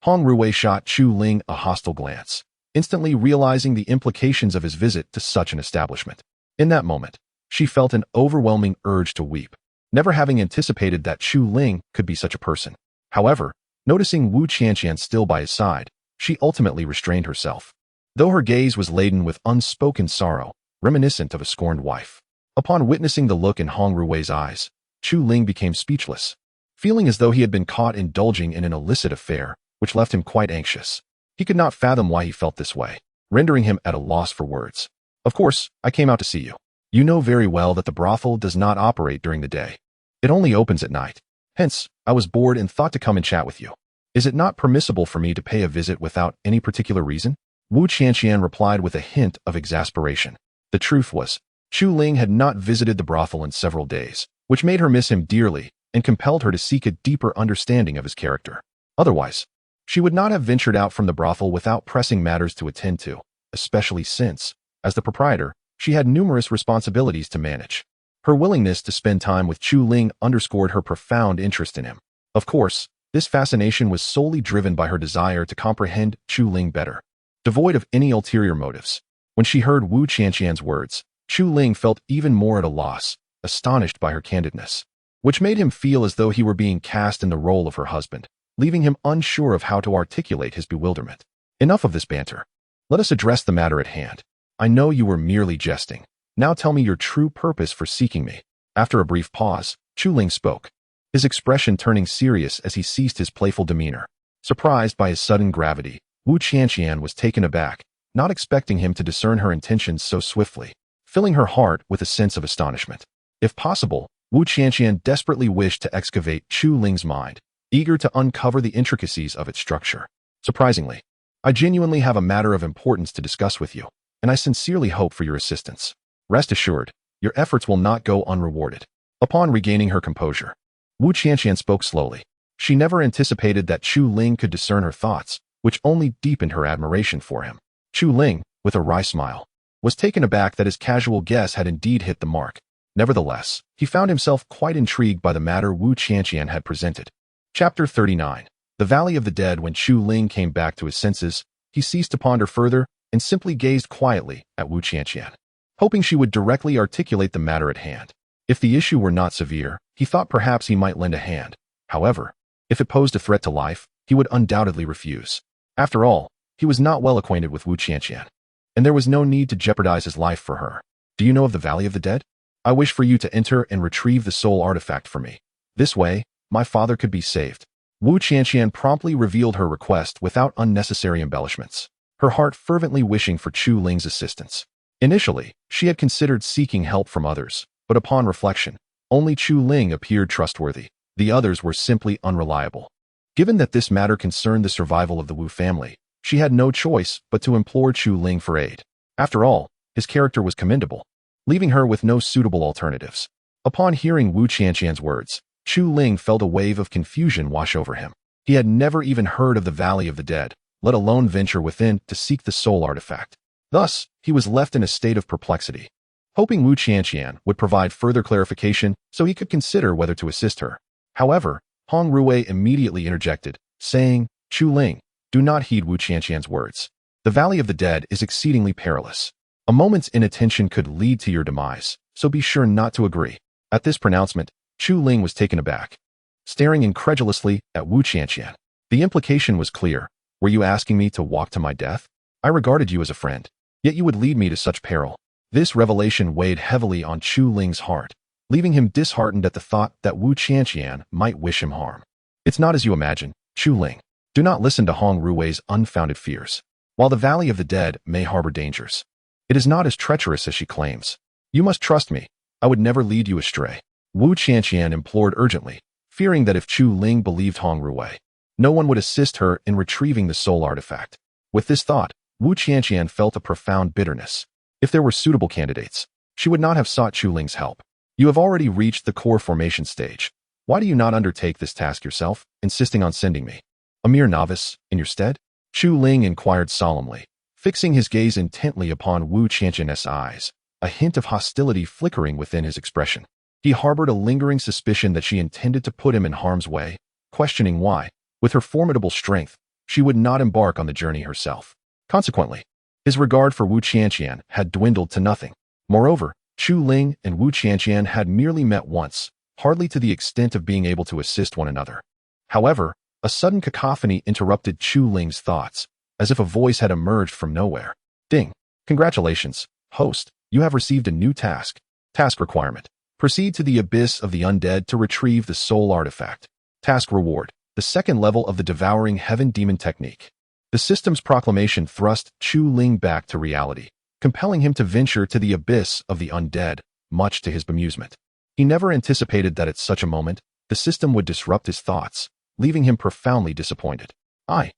Hong Ruwei shot Chu Ling a hostile glance, instantly realizing the implications of his visit to such an establishment. In that moment, she felt an overwhelming urge to weep, never having anticipated that Chu Ling could be such a person. However, noticing Wu Qianqian still by his side, she ultimately restrained herself, though her gaze was laden with unspoken sorrow, reminiscent of a scorned wife. Upon witnessing the look in Hong Ruwei's eyes, Chu Ling became speechless, feeling as though he had been caught indulging in an illicit affair, which left him quite anxious. He could not fathom why he felt this way, rendering him at a loss for words. Of course, I came out to see you. You know very well that the brothel does not operate during the day. It only opens at night. Hence, I was bored and thought to come and chat with you. Is it not permissible for me to pay a visit without any particular reason? Wu Qianqian replied with a hint of exasperation. The truth was, Chu Ling had not visited the brothel in several days, which made her miss him dearly and compelled her to seek a deeper understanding of his character. Otherwise, she would not have ventured out from the brothel without pressing matters to attend to, especially since, as the proprietor, she had numerous responsibilities to manage. Her willingness to spend time with Chu Ling underscored her profound interest in him. Of course, this fascination was solely driven by her desire to comprehend Chu Ling better, devoid of any ulterior motives. When she heard Wu Qianqian's words, Chu Ling felt even more at a loss, astonished by her candidness, which made him feel as though he were being cast in the role of her husband, leaving him unsure of how to articulate his bewilderment. Enough of this banter. Let us address the matter at hand. I know you were merely jesting. Now tell me your true purpose for seeking me. After a brief pause, Chu Ling spoke, his expression turning serious as he ceased his playful demeanor. Surprised by his sudden gravity, Wu Qianqian was taken aback, not expecting him to discern her intentions so swiftly, filling her heart with a sense of astonishment. If possible, Wu Qianqian desperately wished to excavate Chu Ling's mind, eager to uncover the intricacies of its structure. Surprisingly, I genuinely have a matter of importance to discuss with you, and I sincerely hope for your assistance. Rest assured, your efforts will not go unrewarded. Upon regaining her composure, Wu Qianqian spoke slowly. She never anticipated that Chu Ling could discern her thoughts, which only deepened her admiration for him. Chu Ling, with a wry smile, was taken aback that his casual guess had indeed hit the mark. Nevertheless, he found himself quite intrigued by the matter Wu Qianqian had presented. Chapter 39. The Valley of the Dead. When Chu Ling came back to his senses, he ceased to ponder further and simply gazed quietly at Wu Qianqian, hoping she would directly articulate the matter at hand. If the issue were not severe, he thought perhaps he might lend a hand. However, if it posed a threat to life, he would undoubtedly refuse. After all, he was not well acquainted with Wu Qianqian, and there was no need to jeopardize his life for her. Do you know of the Valley of the Dead? I wish for you to enter and retrieve the soul artifact for me. This way, my father could be saved. Wu Qianqian promptly revealed her request without unnecessary embellishments, her heart fervently wishing for Chu Ling's assistance. Initially, she had considered seeking help from others, but upon reflection, only Chu Ling appeared trustworthy. The others were simply unreliable. Given that this matter concerned the survival of the Wu family, she had no choice but to implore Chu Ling for aid. After all, his character was commendable, leaving her with no suitable alternatives. Upon hearing Wu Qianqian's words, Chu Ling felt a wave of confusion wash over him. He had never even heard of the Valley of the Dead, let alone venture within to seek the soul artifact. Thus, he was left in a state of perplexity, hoping Wu Qianqian would provide further clarification so he could consider whether to assist her. However, Hong Ruwei immediately interjected, saying, Chu Ling, do not heed Wu Qianqian's words. The Valley of the Dead is exceedingly perilous. A moment's inattention could lead to your demise, so be sure not to agree. At this pronouncement, Chu Ling was taken aback, staring incredulously at Wu Qianqian. The implication was clear. Were you asking me to walk to my death? I regarded you as a friend, yet you would lead me to such peril. This revelation weighed heavily on Chu Ling's heart, leaving him disheartened at the thought that Wu Qianqian might wish him harm. It's not as you imagine, Chu Ling. Do not listen to Hong Ruwei's unfounded fears. While the Valley of the Dead may harbor dangers, it is not as treacherous as she claims. You must trust me. I would never lead you astray. Wu Qianqian implored urgently, fearing that if Chu Ling believed Hong Ruwei, no one would assist her in retrieving the soul artifact. With this thought, Wu Qianqian felt a profound bitterness. If there were suitable candidates, she would not have sought Chu Ling's help. You have already reached the core formation stage. Why do you not undertake this task yourself, insisting on sending me, a mere novice, in your stead? Chu Ling inquired solemnly, fixing his gaze intently upon Wu Qianqian's eyes, a hint of hostility flickering within his expression. He harbored a lingering suspicion that she intended to put him in harm's way, questioning why, with her formidable strength, she would not embark on the journey herself. Consequently, his regard for Wu Qianqian had dwindled to nothing. Moreover, Chu Ling and Wu Qianqian had merely met once, hardly to the extent of being able to assist one another. However, a sudden cacophony interrupted Chu Ling's thoughts, as if a voice had emerged from nowhere. Ding! Congratulations, host, you have received a new task. Task requirement. Proceed to the abyss of the undead to retrieve the soul artifact. Task reward. The second level of the Devouring Heaven Demon Technique. The system's proclamation thrust Chu Ling back to reality, compelling him to venture to the abyss of the undead, much to his bemusement. He never anticipated that at such a moment, the system would disrupt his thoughts, leaving him profoundly disappointed. I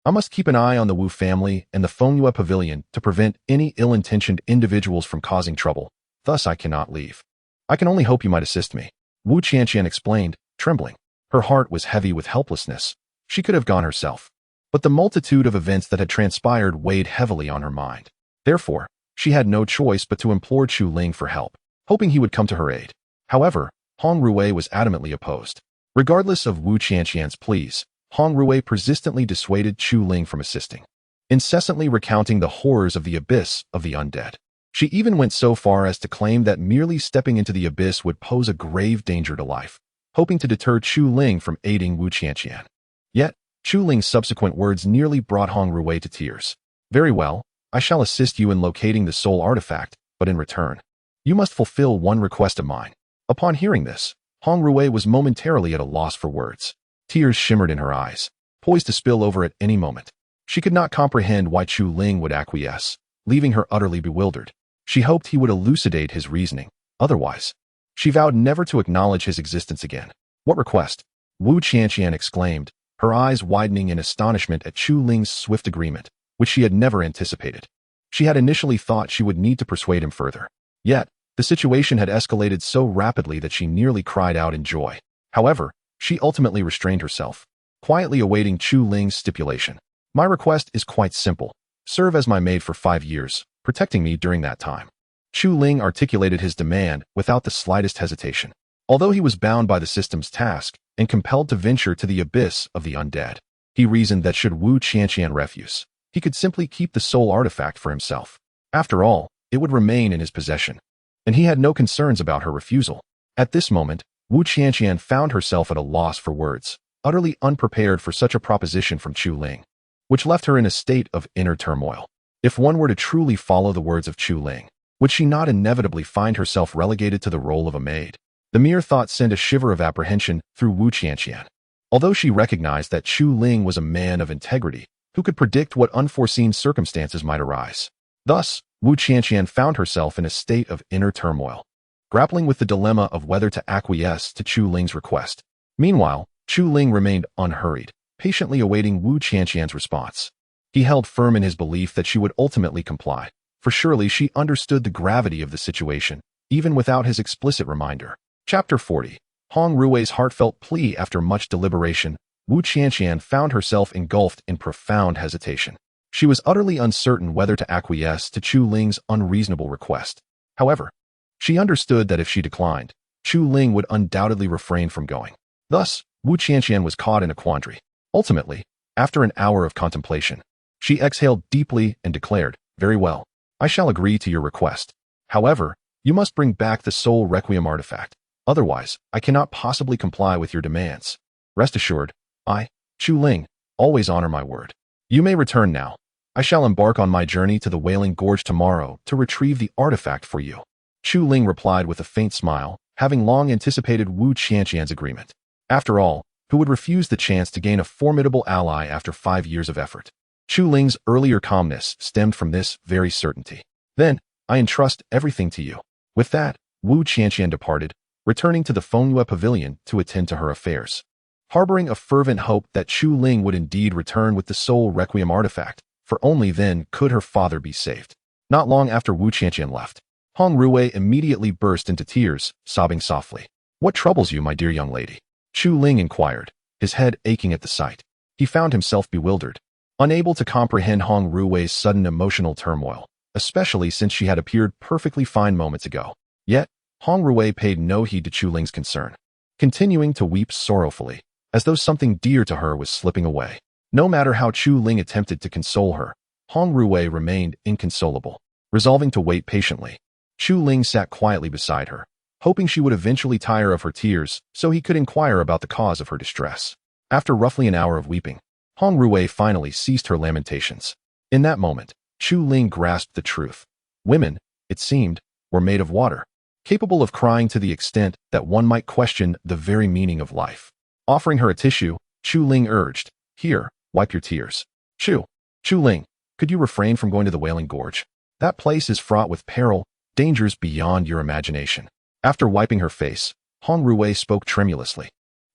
must keep an eye on the Wu family and the Fengyue Pavilion to prevent any ill-intentioned individuals from causing trouble. Thus I cannot leave. I can only hope you might assist me. Wu Qianqian explained, trembling. Her heart was heavy with helplessness. She could have gone herself. But the multitude of events that had transpired weighed heavily on her mind. Therefore, she had no choice but to implore Chu Ling for help, hoping he would come to her aid. However, Hong Rui was adamantly opposed. Regardless of Wu Qianqian's pleas, Hong Rui persistently dissuaded Chu Ling from assisting, incessantly recounting the horrors of the abyss of the undead. She even went so far as to claim that merely stepping into the abyss would pose a grave danger to life, hoping to deter Chu Ling from aiding Wu Qianqian. Yet, Chu Ling's subsequent words nearly brought Hong Rui to tears. Very well, I shall assist you in locating the soul artifact, but in return, you must fulfill one request of mine. Upon hearing this, Hong Rui was momentarily at a loss for words. Tears shimmered in her eyes, poised to spill over at any moment. She could not comprehend why Chu Ling would acquiesce, leaving her utterly bewildered. She hoped he would elucidate his reasoning. Otherwise, she vowed never to acknowledge his existence again. What request? Wu Qianqian exclaimed, her eyes widening in astonishment at Chu Ling's swift agreement, which she had never anticipated. She had initially thought she would need to persuade him further. Yet, the situation had escalated so rapidly that she nearly cried out in joy. However, she ultimately restrained herself, quietly awaiting Chu Ling's stipulation. My request is quite simple. Serve as my maid for 5 years, protecting me during that time. Chu Ling articulated his demand without the slightest hesitation. Although he was bound by the system's task and compelled to venture to the abyss of the undead, he reasoned that should Wu Qianqian refuse, he could simply keep the soul artifact for himself. After all, it would remain in his possession, and he had no concerns about her refusal. At this moment, Wu Qianqian found herself at a loss for words, utterly unprepared for such a proposition from Chu Ling, which left her in a state of inner turmoil. If one were to truly follow the words of Chu Ling, would she not inevitably find herself relegated to the role of a maid? The mere thought sent a shiver of apprehension through Wu Qianqian. Although she recognized that Chu Ling was a man of integrity, who could predict what unforeseen circumstances might arise. Thus, Wu Qianqian found herself in a state of inner turmoil, grappling with the dilemma of whether to acquiesce to Chu Ling's request. Meanwhile, Chu Ling remained unhurried, patiently awaiting Wu Qianqian's response. He held firm in his belief that she would ultimately comply, for surely she understood the gravity of the situation, even without his explicit reminder. Chapter 40. Hong Rui's heartfelt plea. After much deliberation, Wu Qianqian found herself engulfed in profound hesitation. She was utterly uncertain whether to acquiesce to Chu Ling's unreasonable request. However, she understood that if she declined, Chu Ling would undoubtedly refrain from going. Thus, Wu Qianqian was caught in a quandary. Ultimately, after an hour of contemplation, she exhaled deeply and declared, "Very well, I shall agree to your request. However, you must bring back the soul requiem artifact. Otherwise, I cannot possibly comply with your demands. Rest assured, I, Chu Ling, always honor my word. You may return now. I shall embark on my journey to the Wailing Gorge tomorrow to retrieve the artifact for you." Chu Ling replied with a faint smile, having long anticipated Wu Qianqian's agreement. After all, who would refuse the chance to gain a formidable ally after 5 years of effort? Chu Ling's earlier calmness stemmed from this very certainty. "Then, I entrust everything to you." With that, Wu Qianqian departed, returning to the Fengyue Pavilion to attend to her affairs, harboring a fervent hope that Chu Ling would indeed return with the soul requiem artifact, for only then could her father be saved. Not long after Wu Qianqian left, Hong Ruwei immediately burst into tears, sobbing softly. "What troubles you, my dear young lady?" Chu Ling inquired, his head aching at the sight. He found himself bewildered, unable to comprehend Hong Ruwei's sudden emotional turmoil, especially since she had appeared perfectly fine moments ago. Yet, Hong Ruwei paid no heed to Chu Ling's concern, continuing to weep sorrowfully, as though something dear to her was slipping away. No matter how Chu Ling attempted to console her, Hong Ruwei remained inconsolable. Resolving to wait patiently, Chu Ling sat quietly beside her, hoping she would eventually tire of her tears so he could inquire about the cause of her distress. After roughly an hour of weeping, Hong Ruwei finally ceased her lamentations. In that moment, Chu Ling grasped the truth. Women, it seemed, were made of water, capable of crying to the extent that one might question the very meaning of life. Offering her a tissue, Chu Ling urged, "Here, wipe your tears." Chu Ling, could you refrain from going to the Wailing Gorge? That place is fraught with peril, dangers beyond your imagination. After wiping her face, Hong Ruwei spoke tremulously.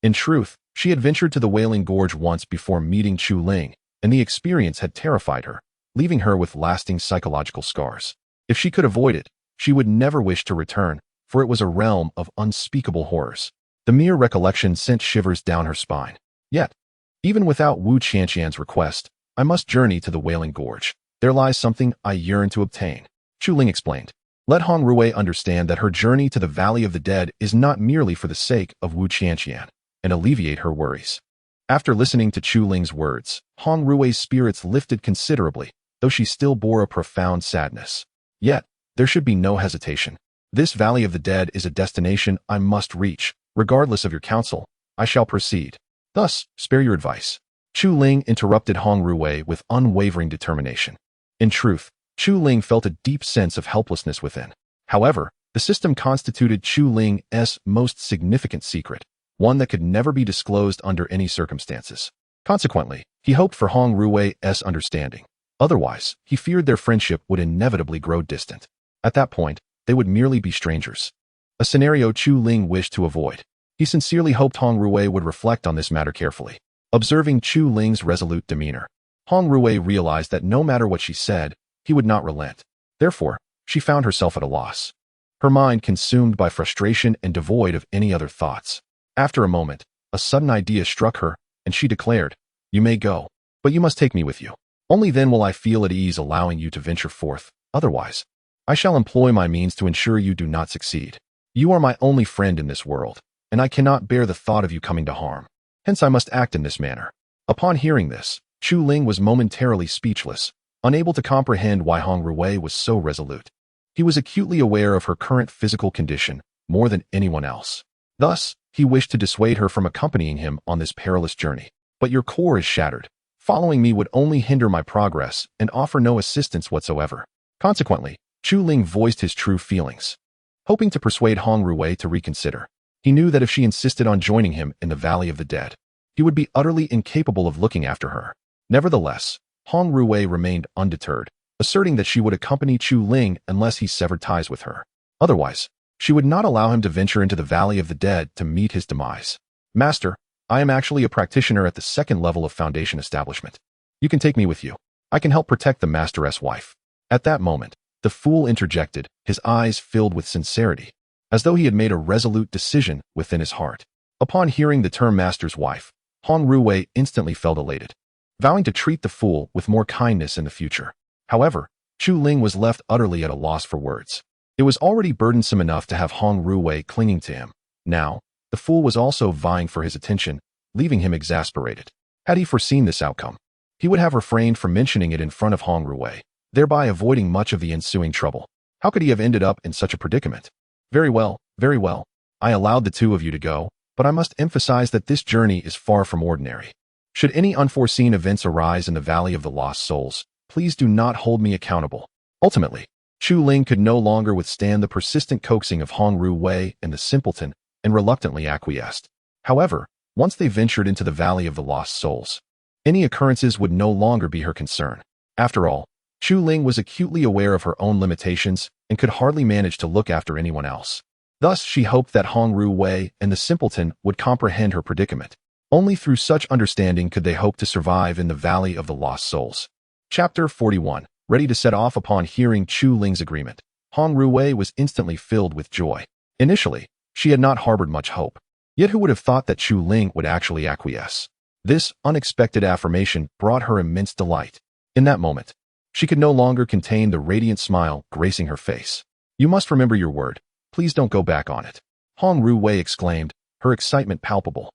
In truth, she had ventured to the Wailing Gorge once before meeting Chu Ling, and the experience had terrified her, leaving her with lasting psychological scars. If she could avoid it, she would never wish to return, for it was a realm of unspeakable horrors. The mere recollection sent shivers down her spine. Yet, even without Wu Qianqian's request, I must journey to the Wailing Gorge. There lies something I yearn to obtain. Chu Ling explained. Let Hong Ruwei understand that her journey to the Valley of the Dead is not merely for the sake of Wu Qianqian, and alleviate her worries. After listening to Chu Ling's words, Hong Ruwei's spirits lifted considerably, though she still bore a profound sadness. Yet, there should be no hesitation. This Valley of the Dead is a destination I must reach. Regardless of your counsel, I shall proceed. Thus, spare your advice. Chu Ling interrupted Hong Ruwei with unwavering determination. In truth, Chu Ling felt a deep sense of helplessness within. However, the system constituted Chu Ling's most significant secret, one that could never be disclosed under any circumstances. Consequently, he hoped for Hong Ruwei's understanding. Otherwise, he feared their friendship would inevitably grow distant. At that point, they would merely be strangers. A scenario Chu Ling wished to avoid. He sincerely hoped Hong Ruwei would reflect on this matter carefully. Observing Chu Ling's resolute demeanor, Hong Ruwei realized that no matter what she said, he would not relent. Therefore, she found herself at a loss, her mind consumed by frustration and devoid of any other thoughts. After a moment, a sudden idea struck her, and she declared, "You may go, but you must take me with you. Only then will I feel at ease allowing you to venture forth. Otherwise, I shall employ my means to ensure you do not succeed. You are my only friend in this world, and I cannot bear the thought of you coming to harm. Hence I must act in this manner." Upon hearing this, Chu Ling was momentarily speechless, unable to comprehend why Hong Ruwei was so resolute. He was acutely aware of her current physical condition, more than anyone else. Thus, he wished to dissuade her from accompanying him on this perilous journey. "But your core is shattered. Following me would only hinder my progress and offer no assistance whatsoever." Consequently, Chu Ling voiced his true feelings, hoping to persuade Hong Ruwei to reconsider. He knew that if she insisted on joining him in the Valley of the Dead, he would be utterly incapable of looking after her. Nevertheless, Hong Ruwei remained undeterred, asserting that she would accompany Chu Ling unless he severed ties with her. Otherwise, she would not allow him to venture into the Valley of the Dead to meet his demise. "Master, I am actually a practitioner at the second level of Foundation establishment. You can take me with you. I can help protect the Master's wife." At that moment, the fool interjected, his eyes filled with sincerity, as though he had made a resolute decision within his heart. Upon hearing the term Master's wife, Hong Ruwei instantly felt elated, vowing to treat the fool with more kindness in the future. However, Chu Ling was left utterly at a loss for words. It was already burdensome enough to have Hong Ruwei clinging to him. Now, the fool was also vying for his attention, leaving him exasperated. Had he foreseen this outcome, he would have refrained from mentioning it in front of Hong Ruwei, thereby avoiding much of the ensuing trouble. How could he have ended up in such a predicament? Very well. I allowed the two of you to go, but I must emphasize that this journey is far from ordinary. Should any unforeseen events arise in the Valley of the Lost Souls, please do not hold me accountable. Ultimately, Chu Ling could no longer withstand the persistent coaxing of Hong Ruwei and the simpleton, and reluctantly acquiesced. However, once they ventured into the Valley of the Lost Souls, any occurrences would no longer be her concern. After all, Chu Ling was acutely aware of her own limitations and could hardly manage to look after anyone else. Thus, she hoped that Hong Ruwei and the simpleton would comprehend her predicament. Only through such understanding could they hope to survive in the Valley of the Lost Souls. Chapter 41. ready to set off upon hearing Chu Ling's agreement. Hong Ruwei was instantly filled with joy. Initially, she had not harbored much hope. Yet who would have thought that Chu Ling would actually acquiesce? This unexpected affirmation brought her immense delight. In that moment, she could no longer contain the radiant smile gracing her face. "You must remember your word. Please don't go back on it," Hong Ruwei exclaimed, her excitement palpable.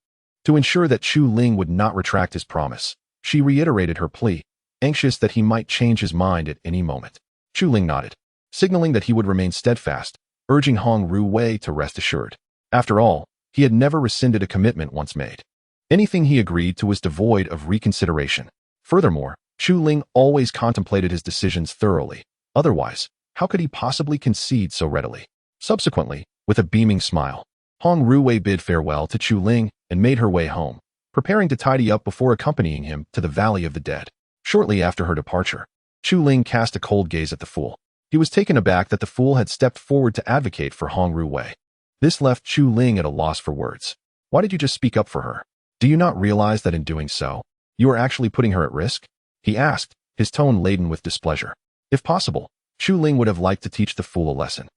To ensure that Chu Ling would not retract his promise, she reiterated her plea, anxious that he might change his mind at any moment. Chu Ling nodded, signaling that he would remain steadfast, urging Hong Ruwei to rest assured. After all, he had never rescinded a commitment once made. Anything he agreed to was devoid of reconsideration. Furthermore, Chu Ling always contemplated his decisions thoroughly. Otherwise, how could he possibly concede so readily? Subsequently, with a beaming smile, Hong Ruwei bid farewell to Chu Ling and made her way home, preparing to tidy up before accompanying him to the Valley of the Dead. Shortly after her departure, Chu Ling cast a cold gaze at the fool. He was taken aback that the fool had stepped forward to advocate for Hong Ruwei. This left Chu Ling at a loss for words. Why did you just speak up for her? Do you not realize that in doing so, you are actually putting her at risk? He asked, his tone laden with displeasure. If possible, Chu Ling would have liked to teach the fool a lesson,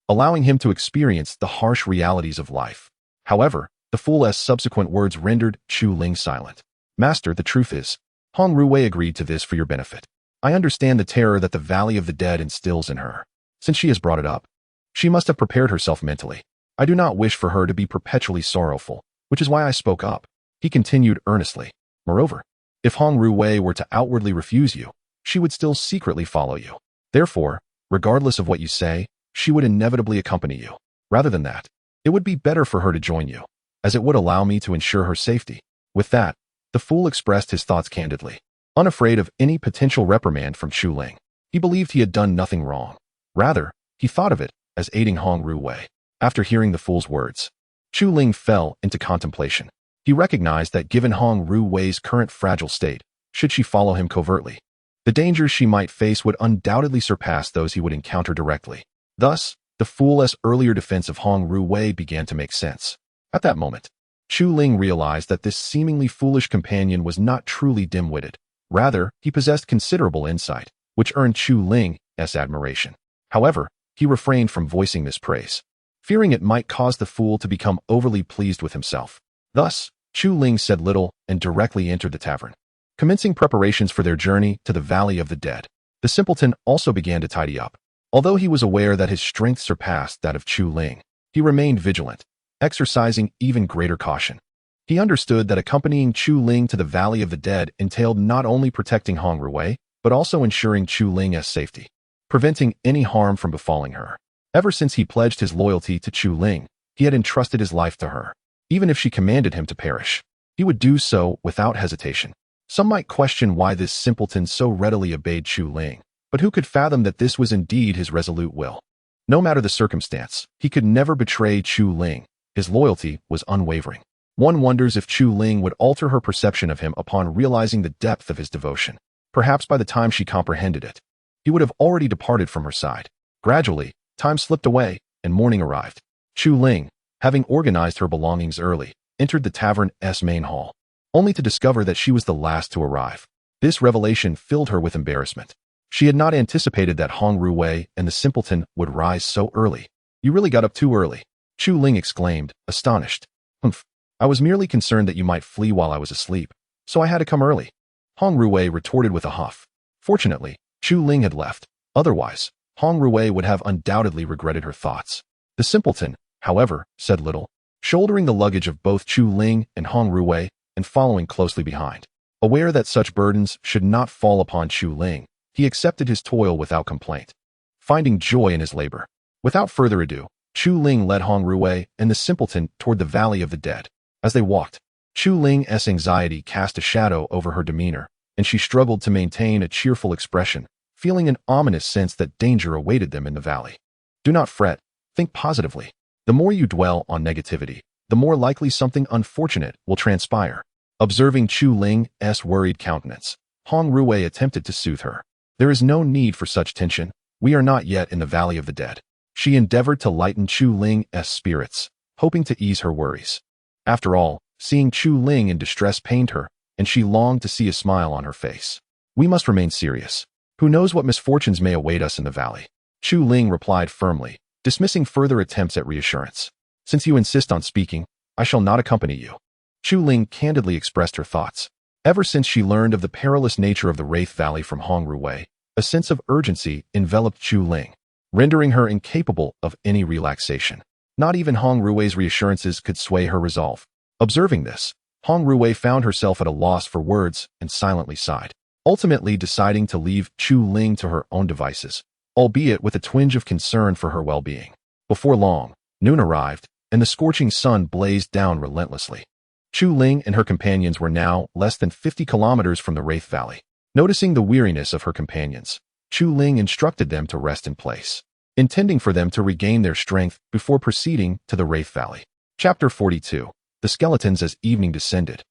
allowing him to experience the harsh realities of life. However, the fool's subsequent words rendered Chu Ling silent. "Master, the truth is, Hong Ruwei agreed to this for your benefit. I understand the terror that the Valley of the Dead instills in her. Since she has brought it up, she must have prepared herself mentally. I do not wish for her to be perpetually sorrowful, which is why I spoke up," he continued earnestly. "Moreover, if Hong Ruwei were to outwardly refuse you, she would still secretly follow you. Therefore, regardless of what you say, she would inevitably accompany you. Rather than that, it would be better for her to join you, as it would allow me to ensure her safety." With that, the fool expressed his thoughts candidly, unafraid of any potential reprimand from Chu Ling. He believed he had done nothing wrong. Rather, he thought of it as aiding Hong Ruwei. After hearing the fool's words, Chu Ling fell into contemplation. He recognized that given Hong Ruwei's current fragile state, should she follow him covertly, the dangers she might face would undoubtedly surpass those he would encounter directly. Thus, the fool's earlier defense of Hong Ruwei began to make sense. At that moment, Chu Ling realized that this seemingly foolish companion was not truly dim-witted. Rather, he possessed considerable insight, which earned Chu Ling's admiration. However, he refrained from voicing this praise, fearing it might cause the fool to become overly pleased with himself. Thus, Chu Ling said little and directly entered the tavern, commencing preparations for their journey to the Valley of the Dead. The simpleton also began to tidy up. Although he was aware that his strength surpassed that of Chu Ling, he remained vigilant, exercising even greater caution. He understood that accompanying Chu Ling to the Valley of the Dead entailed not only protecting Hong Ruwei, but also ensuring Chu Ling's safety, preventing any harm from befalling her. Ever since he pledged his loyalty to Chu Ling, he had entrusted his life to her. Even if she commanded him to perish, he would do so without hesitation. Some might question why this simpleton so readily obeyed Chu Ling, but who could fathom that this was indeed his resolute will? No matter the circumstance, he could never betray Chu Ling. His loyalty was unwavering. One wonders if Chu Ling would alter her perception of him upon realizing the depth of his devotion. Perhaps by the time she comprehended it, he would have already departed from her side. Gradually, time slipped away, and morning arrived. Chu Ling, having organized her belongings early, entered the tavern's main hall, only to discover that she was the last to arrive. This revelation filled her with embarrassment. She had not anticipated that Hong Ruwei and the simpleton would rise so early. "You really got up too early," Chu Ling exclaimed, astonished. "Humph. I was merely concerned that you might flee while I was asleep, so I had to come early," Hong Ruwei retorted with a huff. Fortunately, Chu Ling had left. Otherwise, Hong Ruwei would have undoubtedly regretted her thoughts. The simpleton, however, said little, shouldering the luggage of both Chu Ling and Hong Ruwei and following closely behind. Aware that such burdens should not fall upon Chu Ling, he accepted his toil without complaint, finding joy in his labor. Without further ado, Chu Ling led Hong Ruwei and the simpleton toward the Valley of the Dead. As they walked, Chu Ling's anxiety cast a shadow over her demeanor, and she struggled to maintain a cheerful expression, feeling an ominous sense that danger awaited them in the valley. Do not fret, think positively. The more you dwell on negativity, the more likely something unfortunate will transpire. Observing Chu Ling's worried countenance, Hong Ruwei attempted to soothe her. There is no need for such tension. We are not yet in the Valley of the Dead. She endeavored to lighten Chu Ling's spirits, hoping to ease her worries. After all, seeing Chu Ling in distress pained her, and she longed to see a smile on her face. "We must remain serious. Who knows what misfortunes may await us in the valley? Chu Ling replied firmly, dismissing further attempts at reassurance. Since you insist on speaking, I shall not accompany you. Chu Ling candidly expressed her thoughts. Ever since she learned of the perilous nature of the Wraith Valley from Hong Ruwei, a sense of urgency enveloped Chu Ling, rendering her incapable of any relaxation. Not even Hong Ruwei's reassurances could sway her resolve. Observing this, Hong Ruwei found herself at a loss for words and silently sighed, ultimately deciding to leave Chu Ling to her own devices, albeit with a twinge of concern for her well-being. Before long, noon arrived, and the scorching sun blazed down relentlessly. Chu Ling and her companions were now less than 50 kilometers from the Wraith Valley. Noticing the weariness of her companions, Chu Ling instructed them to rest in place, intending for them to regain their strength before proceeding to the Wraith Valley. Chapter 42. The Skeletons as evening descended.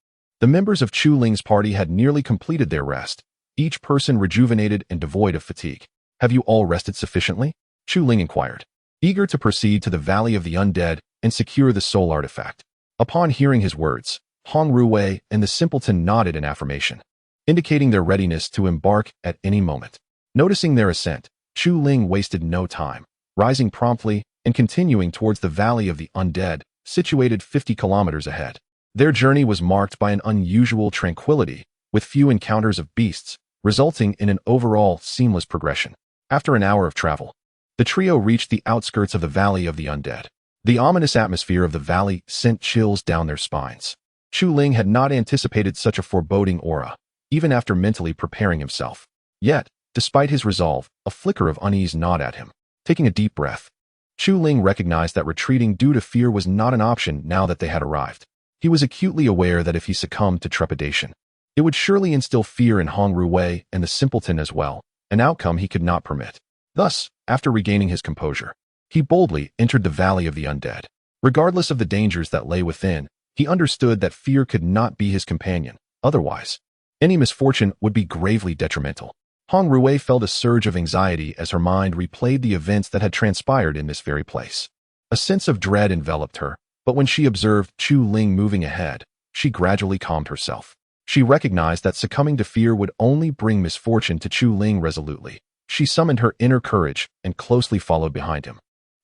The members of Chu Ling's party had nearly completed their rest, each person rejuvenated and devoid of fatigue. Have you all rested sufficiently? Chu Ling inquired, eager to proceed to the Valley of the Undead and secure the soul artifact. Upon hearing his words, Hong Ruwei and the simpleton nodded in affirmation, indicating their readiness to embark at any moment. Noticing their assent, Chu Ling wasted no time, rising promptly and continuing towards the Valley of the Undead, situated 50 kilometers ahead. Their journey was marked by an unusual tranquility, with few encounters of beasts, resulting in an overall seamless progression. After an hour of travel, the trio reached the outskirts of the Valley of the Undead. The ominous atmosphere of the valley sent chills down their spines. Chu Ling had not anticipated such a foreboding aura, even after mentally preparing himself. Yet, despite his resolve, a flicker of unease gnawed at him. Taking a deep breath, Chu Ling recognized that retreating due to fear was not an option now that they had arrived. He was acutely aware that if he succumbed to trepidation, it would surely instill fear in Hong Ruwei and the simpleton as well, an outcome he could not permit. Thus, after regaining his composure, he boldly entered the Valley of the Undead. Regardless of the dangers that lay within, he understood that fear could not be his companion. Otherwise, any misfortune would be gravely detrimental. Hong Ruwei felt a surge of anxiety as her mind replayed the events that had transpired in this very place. A sense of dread enveloped her, but when she observed Chu Ling moving ahead, she gradually calmed herself. She recognized that succumbing to fear would only bring misfortune to Chu Ling. Resolutely, she summoned her inner courage and closely followed behind him,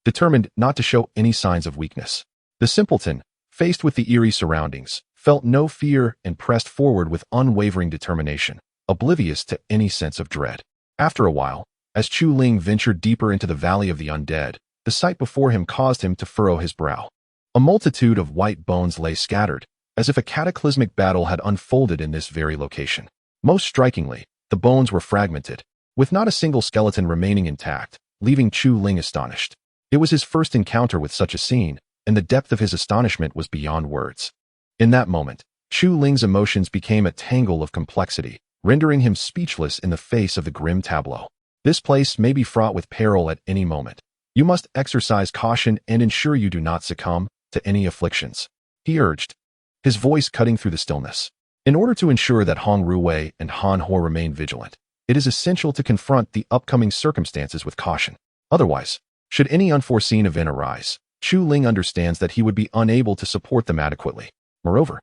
determined not to show any signs of weakness. The simpleton, faced with the eerie surroundings, felt no fear and pressed forward with unwavering determination, oblivious to any sense of dread. After a while, as Chu Ling ventured deeper into the Valley of the Undead, the sight before him caused him to furrow his brow. A multitude of white bones lay scattered, as if a cataclysmic battle had unfolded in this very location. Most strikingly, the bones were fragmented, with not a single skeleton remaining intact, leaving Chu Ling astonished. It was his first encounter with such a scene, and the depth of his astonishment was beyond words. In that moment, Chu Ling's emotions became a tangle of complexity, rendering him speechless in the face of the grim tableau. This place may be fraught with peril at any moment. You must exercise caution and ensure you do not succumb to any afflictions, he urged, his voice cutting through the stillness. In order to ensure that Hong Ruwei and Han Ho remain vigilant, it is essential to confront the upcoming circumstances with caution. Otherwise, should any unforeseen event arise, Chu Ling understands that he would be unable to support them adequately. Moreover,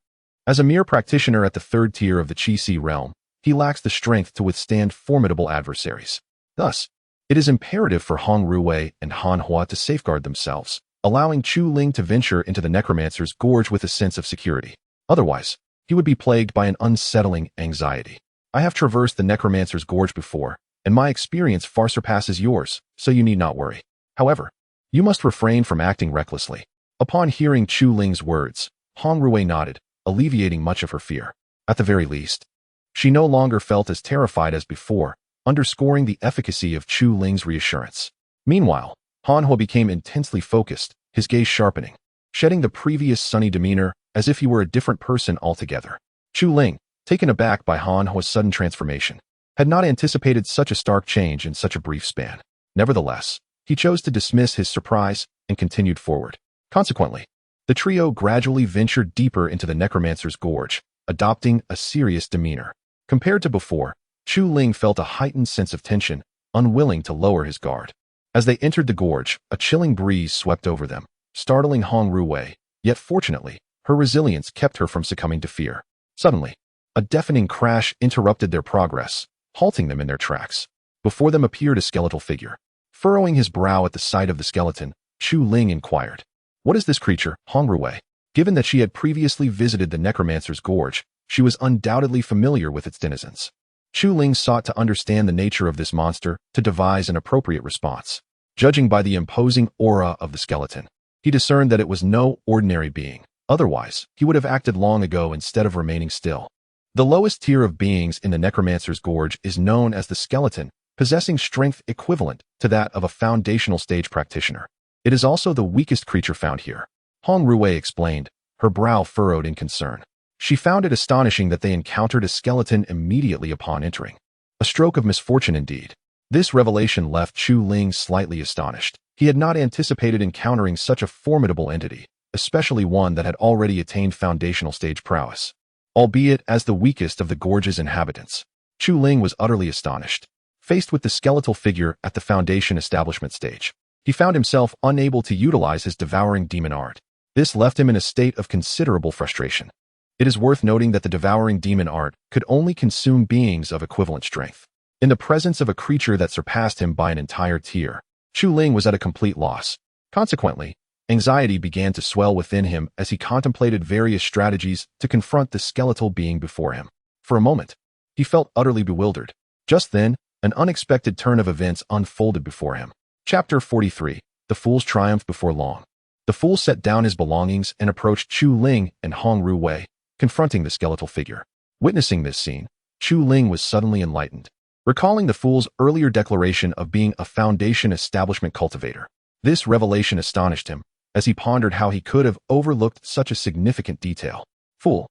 as a mere practitioner at the third tier of the Qi realm, he lacks the strength to withstand formidable adversaries. Thus, it is imperative for Hong Ruwei and Han Hua to safeguard themselves, allowing Chu Ling to venture into the Necromancer's Gorge with a sense of security. Otherwise, he would be plagued by an unsettling anxiety. I have traversed the Necromancer's Gorge before, and my experience far surpasses yours, so you need not worry. However, you must refrain from acting recklessly. Upon hearing Chu Ling's words, Hong Ruwei nodded, alleviating much of her fear. At the very least, she no longer felt as terrified as before, underscoring the efficacy of Chu Ling's reassurance. Meanwhile, Han Ho became intensely focused, his gaze sharpening, shedding the previous sunny demeanor as if he were a different person altogether. Chu Ling, taken aback by Han Ho's sudden transformation, had not anticipated such a stark change in such a brief span. Nevertheless, he chose to dismiss his surprise and continued forward. Consequently, the trio gradually ventured deeper into the Necromancer's Gorge, adopting a serious demeanor. Compared to before, Chu Ling felt a heightened sense of tension, unwilling to lower his guard. As they entered the gorge, a chilling breeze swept over them, startling Hong Ruwei, yet fortunately, her resilience kept her from succumbing to fear. Suddenly, a deafening crash interrupted their progress, halting them in their tracks. Before them appeared a skeletal figure. Furrowing his brow at the sight of the skeleton, Chu Ling inquired, "What is this creature, Hong Ruwei?" Given that she had previously visited the Necromancer's Gorge, she was undoubtedly familiar with its denizens. Chu Ling sought to understand the nature of this monster to devise an appropriate response. Judging by the imposing aura of the skeleton, he discerned that it was no ordinary being. Otherwise, he would have acted long ago instead of remaining still. The lowest tier of beings in the Necromancer's Gorge is known as the skeleton, possessing strength equivalent to that of a foundational stage practitioner. It is also the weakest creature found here. Hong Ruwei explained, her brow furrowed in concern. She found it astonishing that they encountered a skeleton immediately upon entering. A stroke of misfortune indeed. This revelation left Chu Ling slightly astonished. He had not anticipated encountering such a formidable entity, especially one that had already attained foundational stage prowess. Albeit as the weakest of the gorge's inhabitants, Chu Ling was utterly astonished. Faced with the skeletal figure at the foundation establishment stage, he found himself unable to utilize his devouring demon art. This left him in a state of considerable frustration. It is worth noting that the devouring demon art could only consume beings of equivalent strength. In the presence of a creature that surpassed him by an entire tier, Chu Ling was at a complete loss. Consequently, anxiety began to swell within him as he contemplated various strategies to confront the skeletal being before him. For a moment, he felt utterly bewildered. Just then, an unexpected turn of events unfolded before him. Chapter 43. The Fool's Triumph Before Long. The fool set down his belongings and approached Chu Ling and Hong Ruwei, confronting the skeletal figure. Witnessing this scene, Chu Ling was suddenly enlightened. Recalling the fool's earlier declaration of being a foundation establishment cultivator, this revelation astonished him, as he pondered how he could have overlooked such a significant detail. "Fool,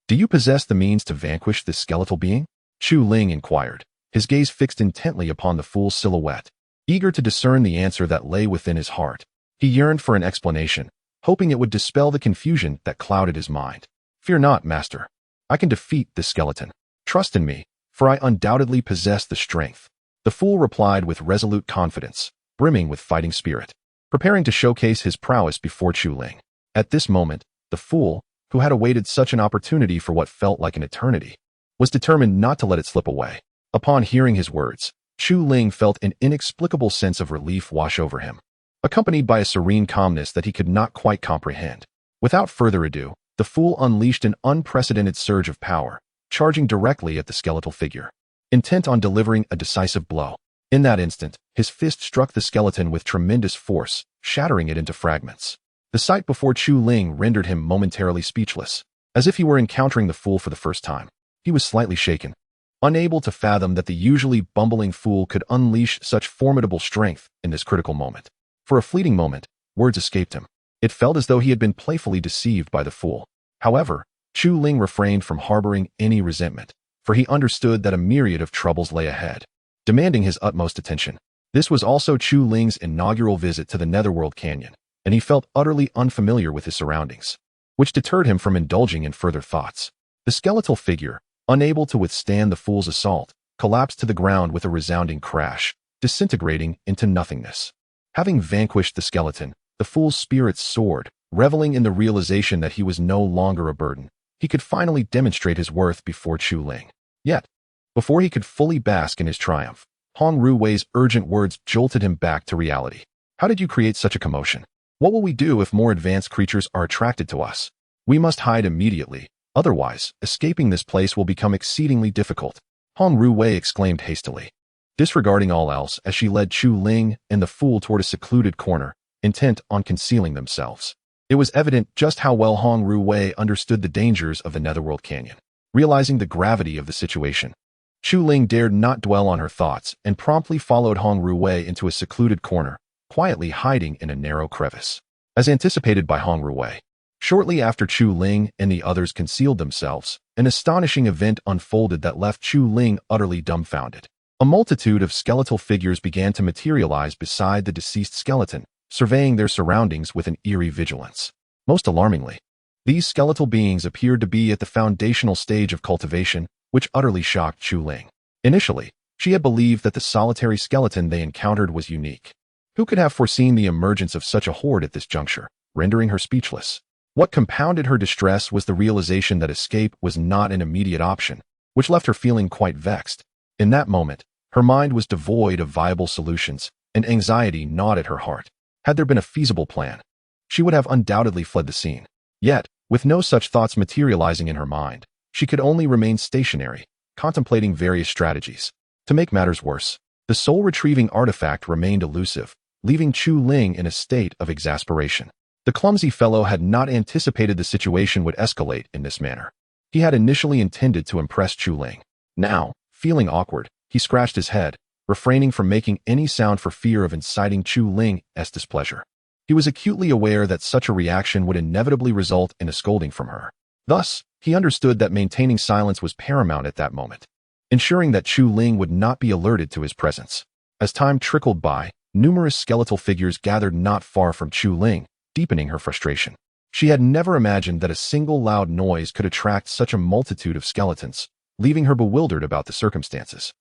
do you possess the means to vanquish this skeletal being?" Chu Ling inquired, his gaze fixed intently upon the fool's silhouette. Eager to discern the answer that lay within his heart, he yearned for an explanation, hoping it would dispel the confusion that clouded his mind. "Fear not, master. I can defeat this skeleton. Trust in me, for I undoubtedly possess the strength," the fool replied with resolute confidence, brimming with fighting spirit, preparing to showcase his prowess before Chu Ling. At this moment, the fool, who had awaited such an opportunity for what felt like an eternity, was determined not to let it slip away. Upon hearing his words, Chu Ling felt an inexplicable sense of relief wash over him, accompanied by a serene calmness that he could not quite comprehend. Without further ado, the fool unleashed an unprecedented surge of power, charging directly at the skeletal figure, intent on delivering a decisive blow. In that instant, his fist struck the skeleton with tremendous force, shattering it into fragments. The sight before Chu Ling rendered him momentarily speechless, as if he were encountering the fool for the first time. He was slightly shaken, unable to fathom that the usually bumbling fool could unleash such formidable strength in this critical moment. For a fleeting moment, words escaped him. It felt as though he had been playfully deceived by the fool. However, Chu Ling refrained from harboring any resentment, for he understood that a myriad of troubles lay ahead, demanding his utmost attention. This was also Chu Ling's inaugural visit to the Netherworld Canyon, and he felt utterly unfamiliar with his surroundings, which deterred him from indulging in further thoughts. The skeletal figure, unable to withstand the fool's assault, collapsed to the ground with a resounding crash, disintegrating into nothingness. Having vanquished the skeleton, the fool's spirits soared, reveling in the realization that he was no longer a burden. He could finally demonstrate his worth before Chu Ling. Yet, before he could fully bask in his triumph, Hong Ruwei's urgent words jolted him back to reality. "How did you create such a commotion? What will we do if more advanced creatures are attracted to us? We must hide immediately. Otherwise, escaping this place will become exceedingly difficult," Hong Ruwei exclaimed hastily, disregarding all else as she led Chu Ling and the fool toward a secluded corner, intent on concealing themselves. It was evident just how well Hong Ruwei understood the dangers of the Netherworld Canyon. Realizing the gravity of the situation, Chu Ling dared not dwell on her thoughts and promptly followed Hong Ruwei into a secluded corner, quietly hiding in a narrow crevice. As anticipated by Hong Ruwei, shortly after Chu Ling and the others concealed themselves, an astonishing event unfolded that left Chu Ling utterly dumbfounded. A multitude of skeletal figures began to materialize beside the deceased skeleton, surveying their surroundings with an eerie vigilance. Most alarmingly, these skeletal beings appeared to be at the foundational stage of cultivation, which utterly shocked Chu Ling. Initially, she had believed that the solitary skeleton they encountered was unique. Who could have foreseen the emergence of such a horde at this juncture, rendering her speechless? What compounded her distress was the realization that escape was not an immediate option, which left her feeling quite vexed. In that moment, Her mind was devoid of viable solutions, and anxiety gnawed at her heart. Had there been a feasible plan, she would have undoubtedly fled the scene. Yet, with no such thoughts materializing in her mind, she could only remain stationary, contemplating various strategies. To make matters worse, the soul-retrieving artifact remained elusive, leaving Chu Ling in a state of exasperation. The clumsy fellow had not anticipated the situation would escalate in this manner. He had initially intended to impress Chu Ling. Now, feeling awkward, he scratched his head, refraining from making any sound for fear of inciting Chu Ling's displeasure. He was acutely aware that such a reaction would inevitably result in a scolding from her. Thus, he understood that maintaining silence was paramount at that moment, ensuring that Chu Ling would not be alerted to his presence. As time trickled by, numerous skeletal figures gathered not far from Chu Ling, deepening her frustration. She had never imagined that a single loud noise could attract such a multitude of skeletons, leaving her bewildered about the circumstances.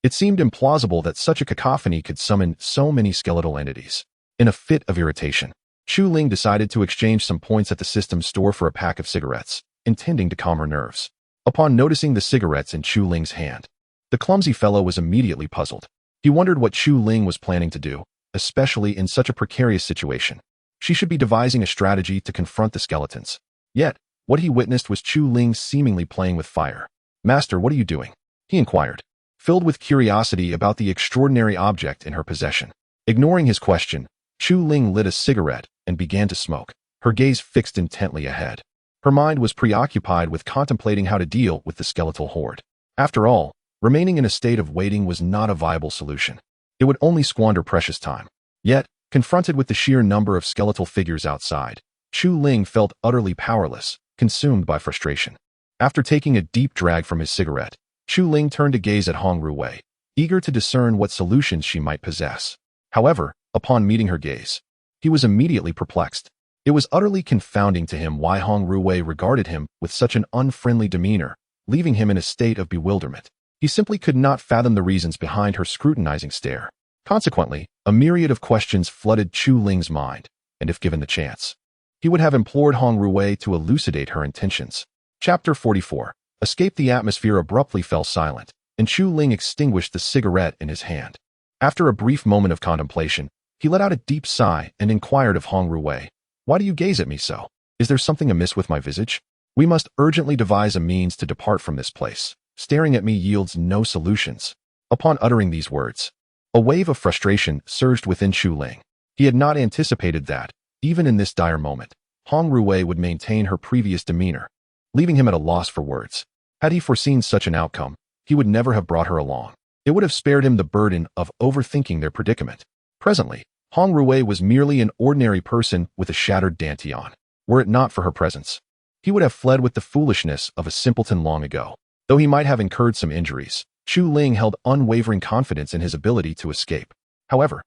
It seemed implausible that such a cacophony could summon so many skeletal entities. In a fit of irritation, Chu Ling decided to exchange some points at the system's store for a pack of cigarettes, intending to calm her nerves. Upon noticing the cigarettes in Chu Ling's hand, the clumsy fellow was immediately puzzled. He wondered what Chu Ling was planning to do, especially in such a precarious situation. She should be devising a strategy to confront the skeletons. Yet, what he witnessed was Chu Ling seemingly playing with fire. "Master, what are you doing?" he inquired, filled with curiosity about the extraordinary object in her possession. Ignoring his question, Chu Ling lit a cigarette and began to smoke, her gaze fixed intently ahead. Her mind was preoccupied with contemplating how to deal with the skeletal horde. After all, remaining in a state of waiting was not a viable solution. It would only squander precious time. Yet, confronted with the sheer number of skeletal figures outside, Chu Ling felt utterly powerless, consumed by frustration. After taking a deep drag from his cigarette, Chu Ling turned to gaze at Hong Ruwei, eager to discern what solutions she might possess. However, upon meeting her gaze, he was immediately perplexed. It was utterly confounding to him why Hong Ruwei regarded him with such an unfriendly demeanor, leaving him in a state of bewilderment. He simply could not fathom the reasons behind her scrutinizing stare. Consequently, a myriad of questions flooded Chu Ling's mind, and if given the chance, he would have implored Hong Ruwei to elucidate her intentions. Chapter 44. Escape. The atmosphere abruptly fell silent, and Chu Ling extinguished the cigarette in his hand. After a brief moment of contemplation, he let out a deep sigh and inquired of Hong Ruwei, "Why do you gaze at me so? Is there something amiss with my visage? We must urgently devise a means to depart from this place. Staring at me yields no solutions." Upon uttering these words, a wave of frustration surged within Chu Ling. He had not anticipated that, even in this dire moment, Hong Ruwei would maintain her previous demeanor, leaving him at a loss for words. Had he foreseen such an outcome, he would never have brought her along. It would have spared him the burden of overthinking their predicament. Presently, Hong Ruwei was merely an ordinary person with a shattered dantian. Were it not for her presence, he would have fled with the foolishness of a simpleton long ago. Though he might have incurred some injuries, Chu Ling held unwavering confidence in his ability to escape. However,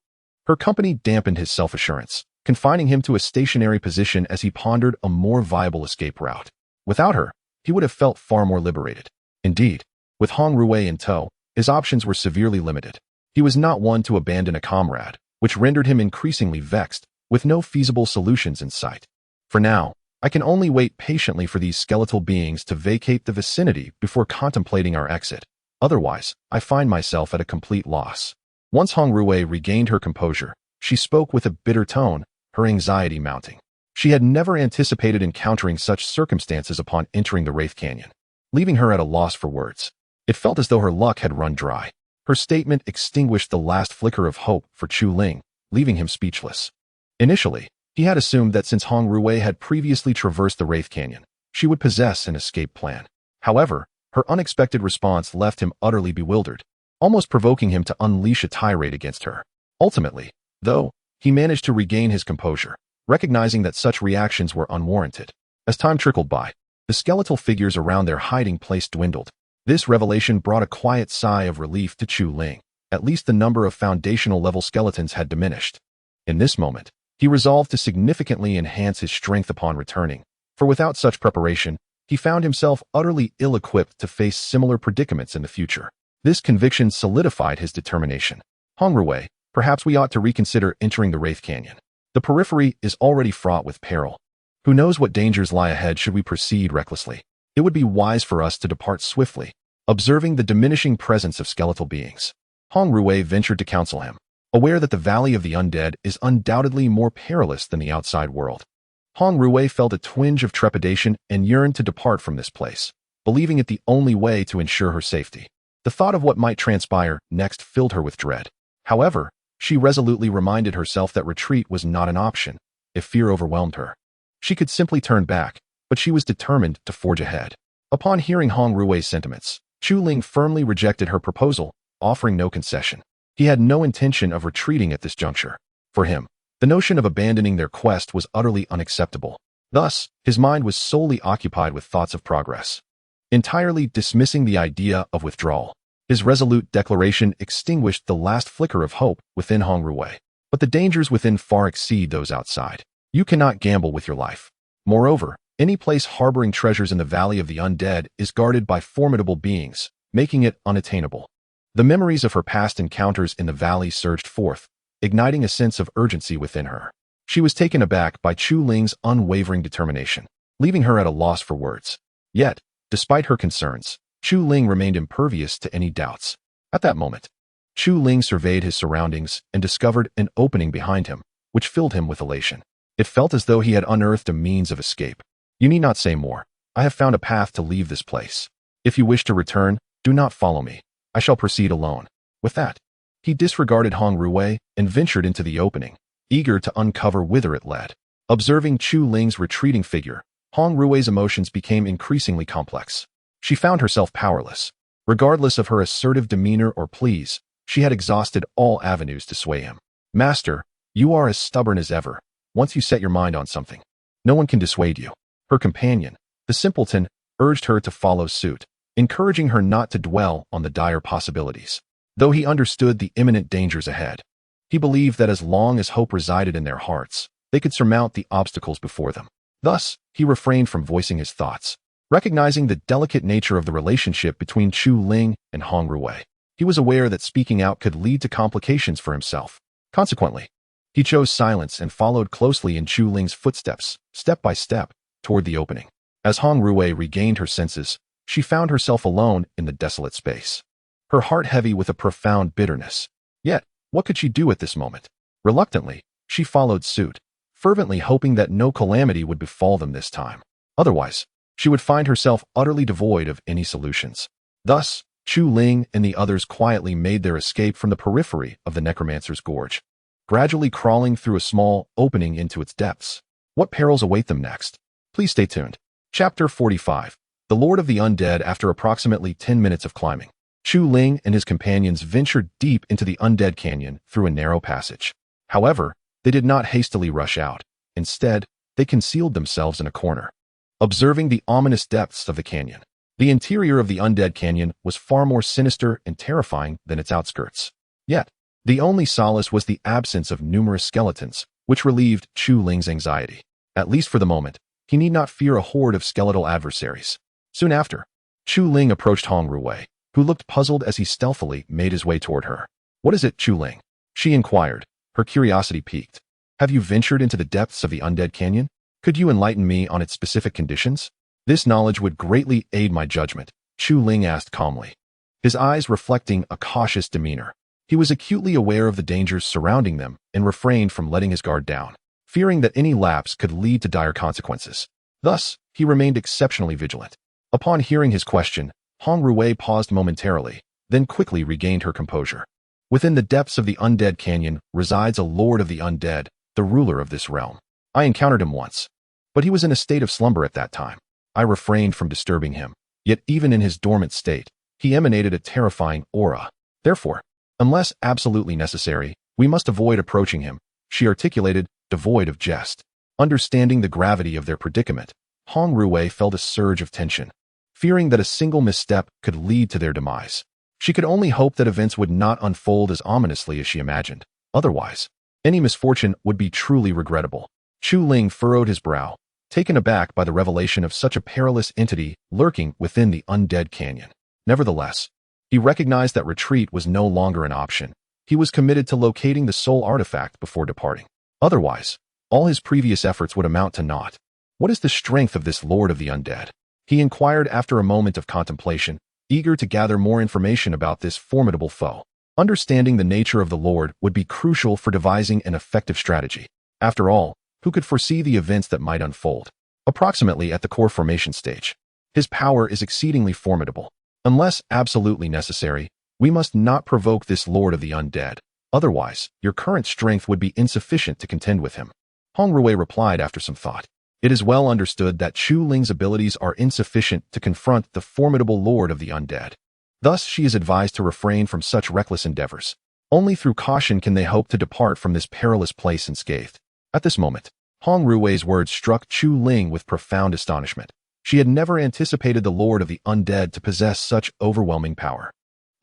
her company dampened his self-assurance, confining him to a stationary position as he pondered a more viable escape route. Without her, he would have felt far more liberated. Indeed, with Hong Ruwei in tow, his options were severely limited. He was not one to abandon a comrade, which rendered him increasingly vexed, with no feasible solutions in sight. "For now, I can only wait patiently for these skeletal beings to vacate the vicinity before contemplating our exit. Otherwise, I find myself at a complete loss." Once Hong Ruwei regained her composure, she spoke with a bitter tone, her anxiety mounting. She had never anticipated encountering such circumstances upon entering the Wraith Canyon, leaving her at a loss for words. It felt as though her luck had run dry. Her statement extinguished the last flicker of hope for Chu Ling, leaving him speechless. Initially, he had assumed that since Hong Ruwei had previously traversed the Wraith Canyon, she would possess an escape plan. However, her unexpected response left him utterly bewildered, almost provoking him to unleash a tirade against her. Ultimately, though, he managed to regain his composure, recognizing that such reactions were unwarranted. As time trickled by, the skeletal figures around their hiding place dwindled. This revelation brought a quiet sigh of relief to Chu Ling. At least the number of foundational-level skeletons had diminished. In this moment, he resolved to significantly enhance his strength upon returning, for without such preparation, he found himself utterly ill-equipped to face similar predicaments in the future. This conviction solidified his determination. "Hong Ruwei, perhaps we ought to reconsider entering the Wraith Canyon. The periphery is already fraught with peril. Who knows what dangers lie ahead should we proceed recklessly? It would be wise for us to depart swiftly, observing the diminishing presence of skeletal beings." Hong Rui ventured to counsel him, aware that the Valley of the Undead is undoubtedly more perilous than the outside world. Hong Rui felt a twinge of trepidation and yearned to depart from this place, believing it the only way to ensure her safety. The thought of what might transpire next filled her with dread. However, she resolutely reminded herself that retreat was not an option if fear overwhelmed her. She could simply turn back, but she was determined to forge ahead. Upon hearing Hong Rui's sentiments, Chu Ling firmly rejected her proposal, offering no concession. He had no intention of retreating at this juncture. For him, the notion of abandoning their quest was utterly unacceptable. Thus, his mind was solely occupied with thoughts of progress, entirely dismissing the idea of withdrawal. His resolute declaration extinguished the last flicker of hope within Hong Rui. But the dangers within far exceed those outside. You cannot gamble with your life. Moreover, any place harboring treasures in the Valley of the Undead is guarded by formidable beings, making it unattainable. The memories of her past encounters in the valley surged forth, igniting a sense of urgency within her. She was taken aback by Chu Ling's unwavering determination, leaving her at a loss for words. Yet, despite her concerns, Chu Ling remained impervious to any doubts. At that moment, Chu Ling surveyed his surroundings and discovered an opening behind him, which filled him with elation. It felt as though he had unearthed a means of escape. You need not say more. I have found a path to leave this place. If you wish to return, do not follow me. I shall proceed alone. With that, he disregarded Hong Rui and ventured into the opening, eager to uncover whither it led. Observing Chu Ling's retreating figure, Hong Rui's emotions became increasingly complex. She found herself powerless. Regardless of her assertive demeanor or pleas, she had exhausted all avenues to sway him. Master, you are as stubborn as ever. Once you set your mind on something, no one can dissuade you. Her companion, the simpleton, urged her to follow suit, encouraging her not to dwell on the dire possibilities. Though he understood the imminent dangers ahead, he believed that as long as hope resided in their hearts, they could surmount the obstacles before them. Thus, he refrained from voicing his thoughts. Recognizing the delicate nature of the relationship between Chu Ling and Hong Rui, he was aware that speaking out could lead to complications for himself. Consequently, he chose silence and followed closely in Chu Ling's footsteps, step by step, toward the opening. As Hong Rui regained her senses, she found herself alone in the desolate space, her heart heavy with a profound bitterness. Yet, what could she do at this moment? Reluctantly, she followed suit, fervently hoping that no calamity would befall them this time. Otherwise, she would find herself utterly devoid of any solutions. Thus, Chu Ling and the others quietly made their escape from the periphery of the Necromancer's Gorge, gradually crawling through a small opening into its depths. What perils await them next? Please stay tuned. Chapter 45. The Lord of the Undead. After approximately 10 minutes of climbing, Chu Ling and his companions ventured deep into the Undead Canyon through a narrow passage. However, they did not hastily rush out. Instead, they concealed themselves in a corner, observing the ominous depths of the canyon. The interior of the Undead Canyon was far more sinister and terrifying than its outskirts. Yet, the only solace was the absence of numerous skeletons, which relieved Chu Ling's anxiety. At least for the moment, he need not fear a horde of skeletal adversaries. Soon after, Chu Ling approached Hong Rui, who looked puzzled as he stealthily made his way toward her. What is it, Chu Ling? She inquired, her curiosity piqued. Have you ventured into the depths of the Undead Canyon? Could you enlighten me on its specific conditions? This knowledge would greatly aid my judgment, Chu Ling asked calmly, his eyes reflecting a cautious demeanor. He was acutely aware of the dangers surrounding them and refrained from letting his guard down, fearing that any lapse could lead to dire consequences. Thus, he remained exceptionally vigilant. Upon hearing his question, Hong Rui paused momentarily, then quickly regained her composure. Within the depths of the Undead Canyon resides a Lord of the Undead, the ruler of this realm. I encountered him once, but he was in a state of slumber at that time. I refrained from disturbing him, yet even in his dormant state, he emanated a terrifying aura. Therefore, unless absolutely necessary, we must avoid approaching him, she articulated, devoid of jest. Understanding the gravity of their predicament, Hong Rui felt a surge of tension, fearing that a single misstep could lead to their demise. She could only hope that events would not unfold as ominously as she imagined. Otherwise, any misfortune would be truly regrettable. Chu Ling furrowed his brow, taken aback by the revelation of such a perilous entity lurking within the Undead Canyon. Nevertheless, he recognized that retreat was no longer an option. He was committed to locating the soul artifact before departing. Otherwise, all his previous efforts would amount to naught. What is the strength of this Lord of the Undead? He inquired after a moment of contemplation, eager to gather more information about this formidable foe. Understanding the nature of the Lord would be crucial for devising an effective strategy. After all, who could foresee the events that might unfold? Approximately at the core formation stage, his power is exceedingly formidable. Unless absolutely necessary, we must not provoke this Lord of the Undead. Otherwise, your current strength would be insufficient to contend with him. Hong Rui replied after some thought. It is well understood that Chu Ling's abilities are insufficient to confront the formidable Lord of the Undead. Thus, she is advised to refrain from such reckless endeavors. Only through caution can they hope to depart from this perilous place unscathed. At this moment, Hong Rui's words struck Chu Ling with profound astonishment. She had never anticipated the Lord of the Undead to possess such overwhelming power.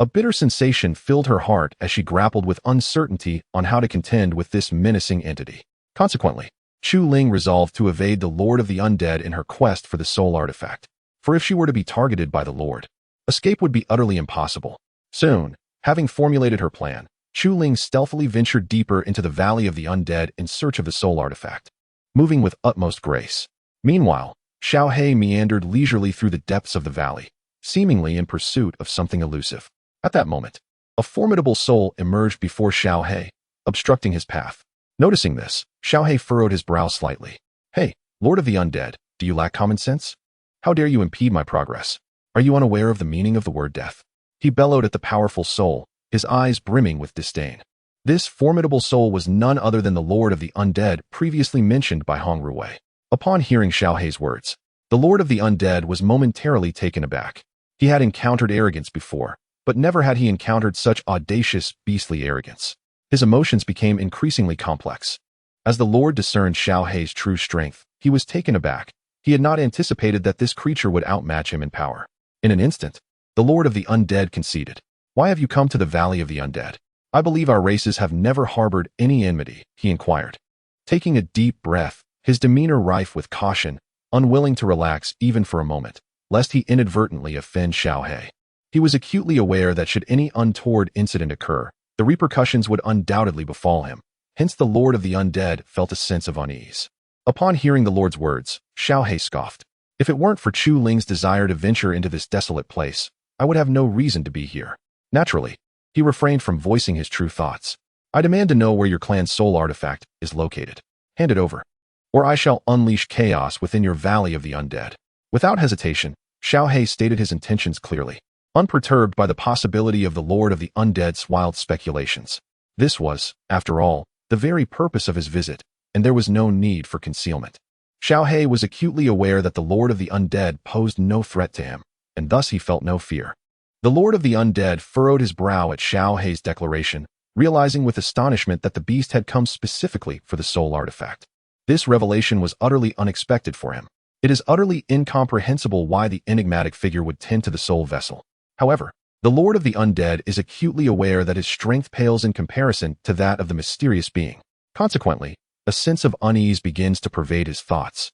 A bitter sensation filled her heart as she grappled with uncertainty on how to contend with this menacing entity. Consequently, Chu Ling resolved to evade the Lord of the Undead in her quest for the soul artifact. For if she were to be targeted by the Lord, escape would be utterly impossible. Soon, having formulated her plan, Chu Ling stealthily ventured deeper into the Valley of the Undead in search of the soul artifact, moving with utmost grace. Meanwhile, Xiao He meandered leisurely through the depths of the valley, seemingly in pursuit of something elusive. At that moment, a formidable soul emerged before Xiao He, obstructing his path. Noticing this, Xiao He furrowed his brow slightly. Hey, Lord of the Undead, do you lack common sense? How dare you impede my progress? Are you unaware of the meaning of the word death? He bellowed at the powerful soul, his eyes brimming with disdain. This formidable soul was none other than the Lord of the Undead previously mentioned by Hong Rui. Upon hearing Xiao He's words, the Lord of the Undead was momentarily taken aback. He had encountered arrogance before, but never had he encountered such audacious, beastly arrogance. His emotions became increasingly complex. As the Lord discerned Xiao He's true strength, he was taken aback. He had not anticipated that this creature would outmatch him in power. In an instant, the Lord of the Undead conceded. Why have you come to the Valley of the Undead? I believe our races have never harbored any enmity, he inquired. Taking a deep breath, his demeanor rife with caution, unwilling to relax even for a moment, lest he inadvertently offend Xiao He. He was acutely aware that should any untoward incident occur, the repercussions would undoubtedly befall him. Hence the Lord of the Undead felt a sense of unease. Upon hearing the Lord's words, Xiao He scoffed. If it weren't for Chu Ling's desire to venture into this desolate place, I would have no reason to be here. Naturally, he refrained from voicing his true thoughts. I demand to know where your clan's soul artifact is located. Hand it over, or I shall unleash chaos within your Valley of the Undead. Without hesitation, Xiao He stated his intentions clearly, unperturbed by the possibility of the Lord of the Undead's wild speculations. This was, after all, the very purpose of his visit, and there was no need for concealment. Xiao He was acutely aware that the Lord of the Undead posed no threat to him, and thus he felt no fear. The Lord of the Undead furrowed his brow at Xiao He's declaration, realizing with astonishment that the beast had come specifically for the soul artifact. This revelation was utterly unexpected for him. It is utterly incomprehensible why the enigmatic figure would tend to the soul vessel. However, the Lord of the Undead is acutely aware that his strength pales in comparison to that of the mysterious being. Consequently, a sense of unease begins to pervade his thoughts,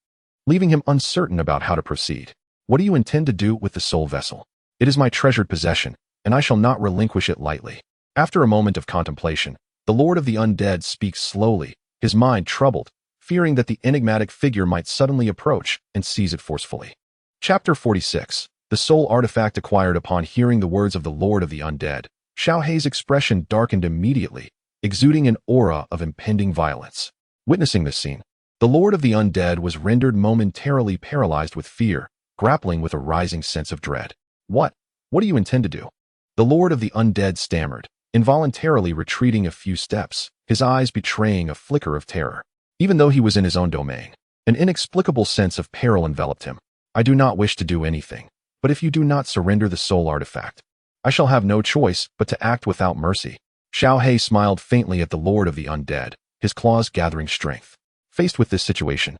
leaving him uncertain about how to proceed. What do you intend to do with the soul vessel? It is my treasured possession, and I shall not relinquish it lightly. After a moment of contemplation, the Lord of the Undead speaks slowly, his mind troubled, fearing that the enigmatic figure might suddenly approach and seize it forcefully. Chapter 46. The soul artifact acquired. Upon hearing the words of the Lord of the Undead, Xiao He's expression darkened immediately, exuding an aura of impending violence. Witnessing this scene, the Lord of the Undead was rendered momentarily paralyzed with fear, grappling with a rising sense of dread. What do you intend to do? The Lord of the Undead stammered, involuntarily retreating a few steps, his eyes betraying a flicker of terror. Even though he was in his own domain, an inexplicable sense of peril enveloped him. I do not wish to do anything, but if you do not surrender the soul artifact, I shall have no choice but to act without mercy. Xiao He smiled faintly at the Lord of the Undead, his claws gathering strength. Faced with this situation,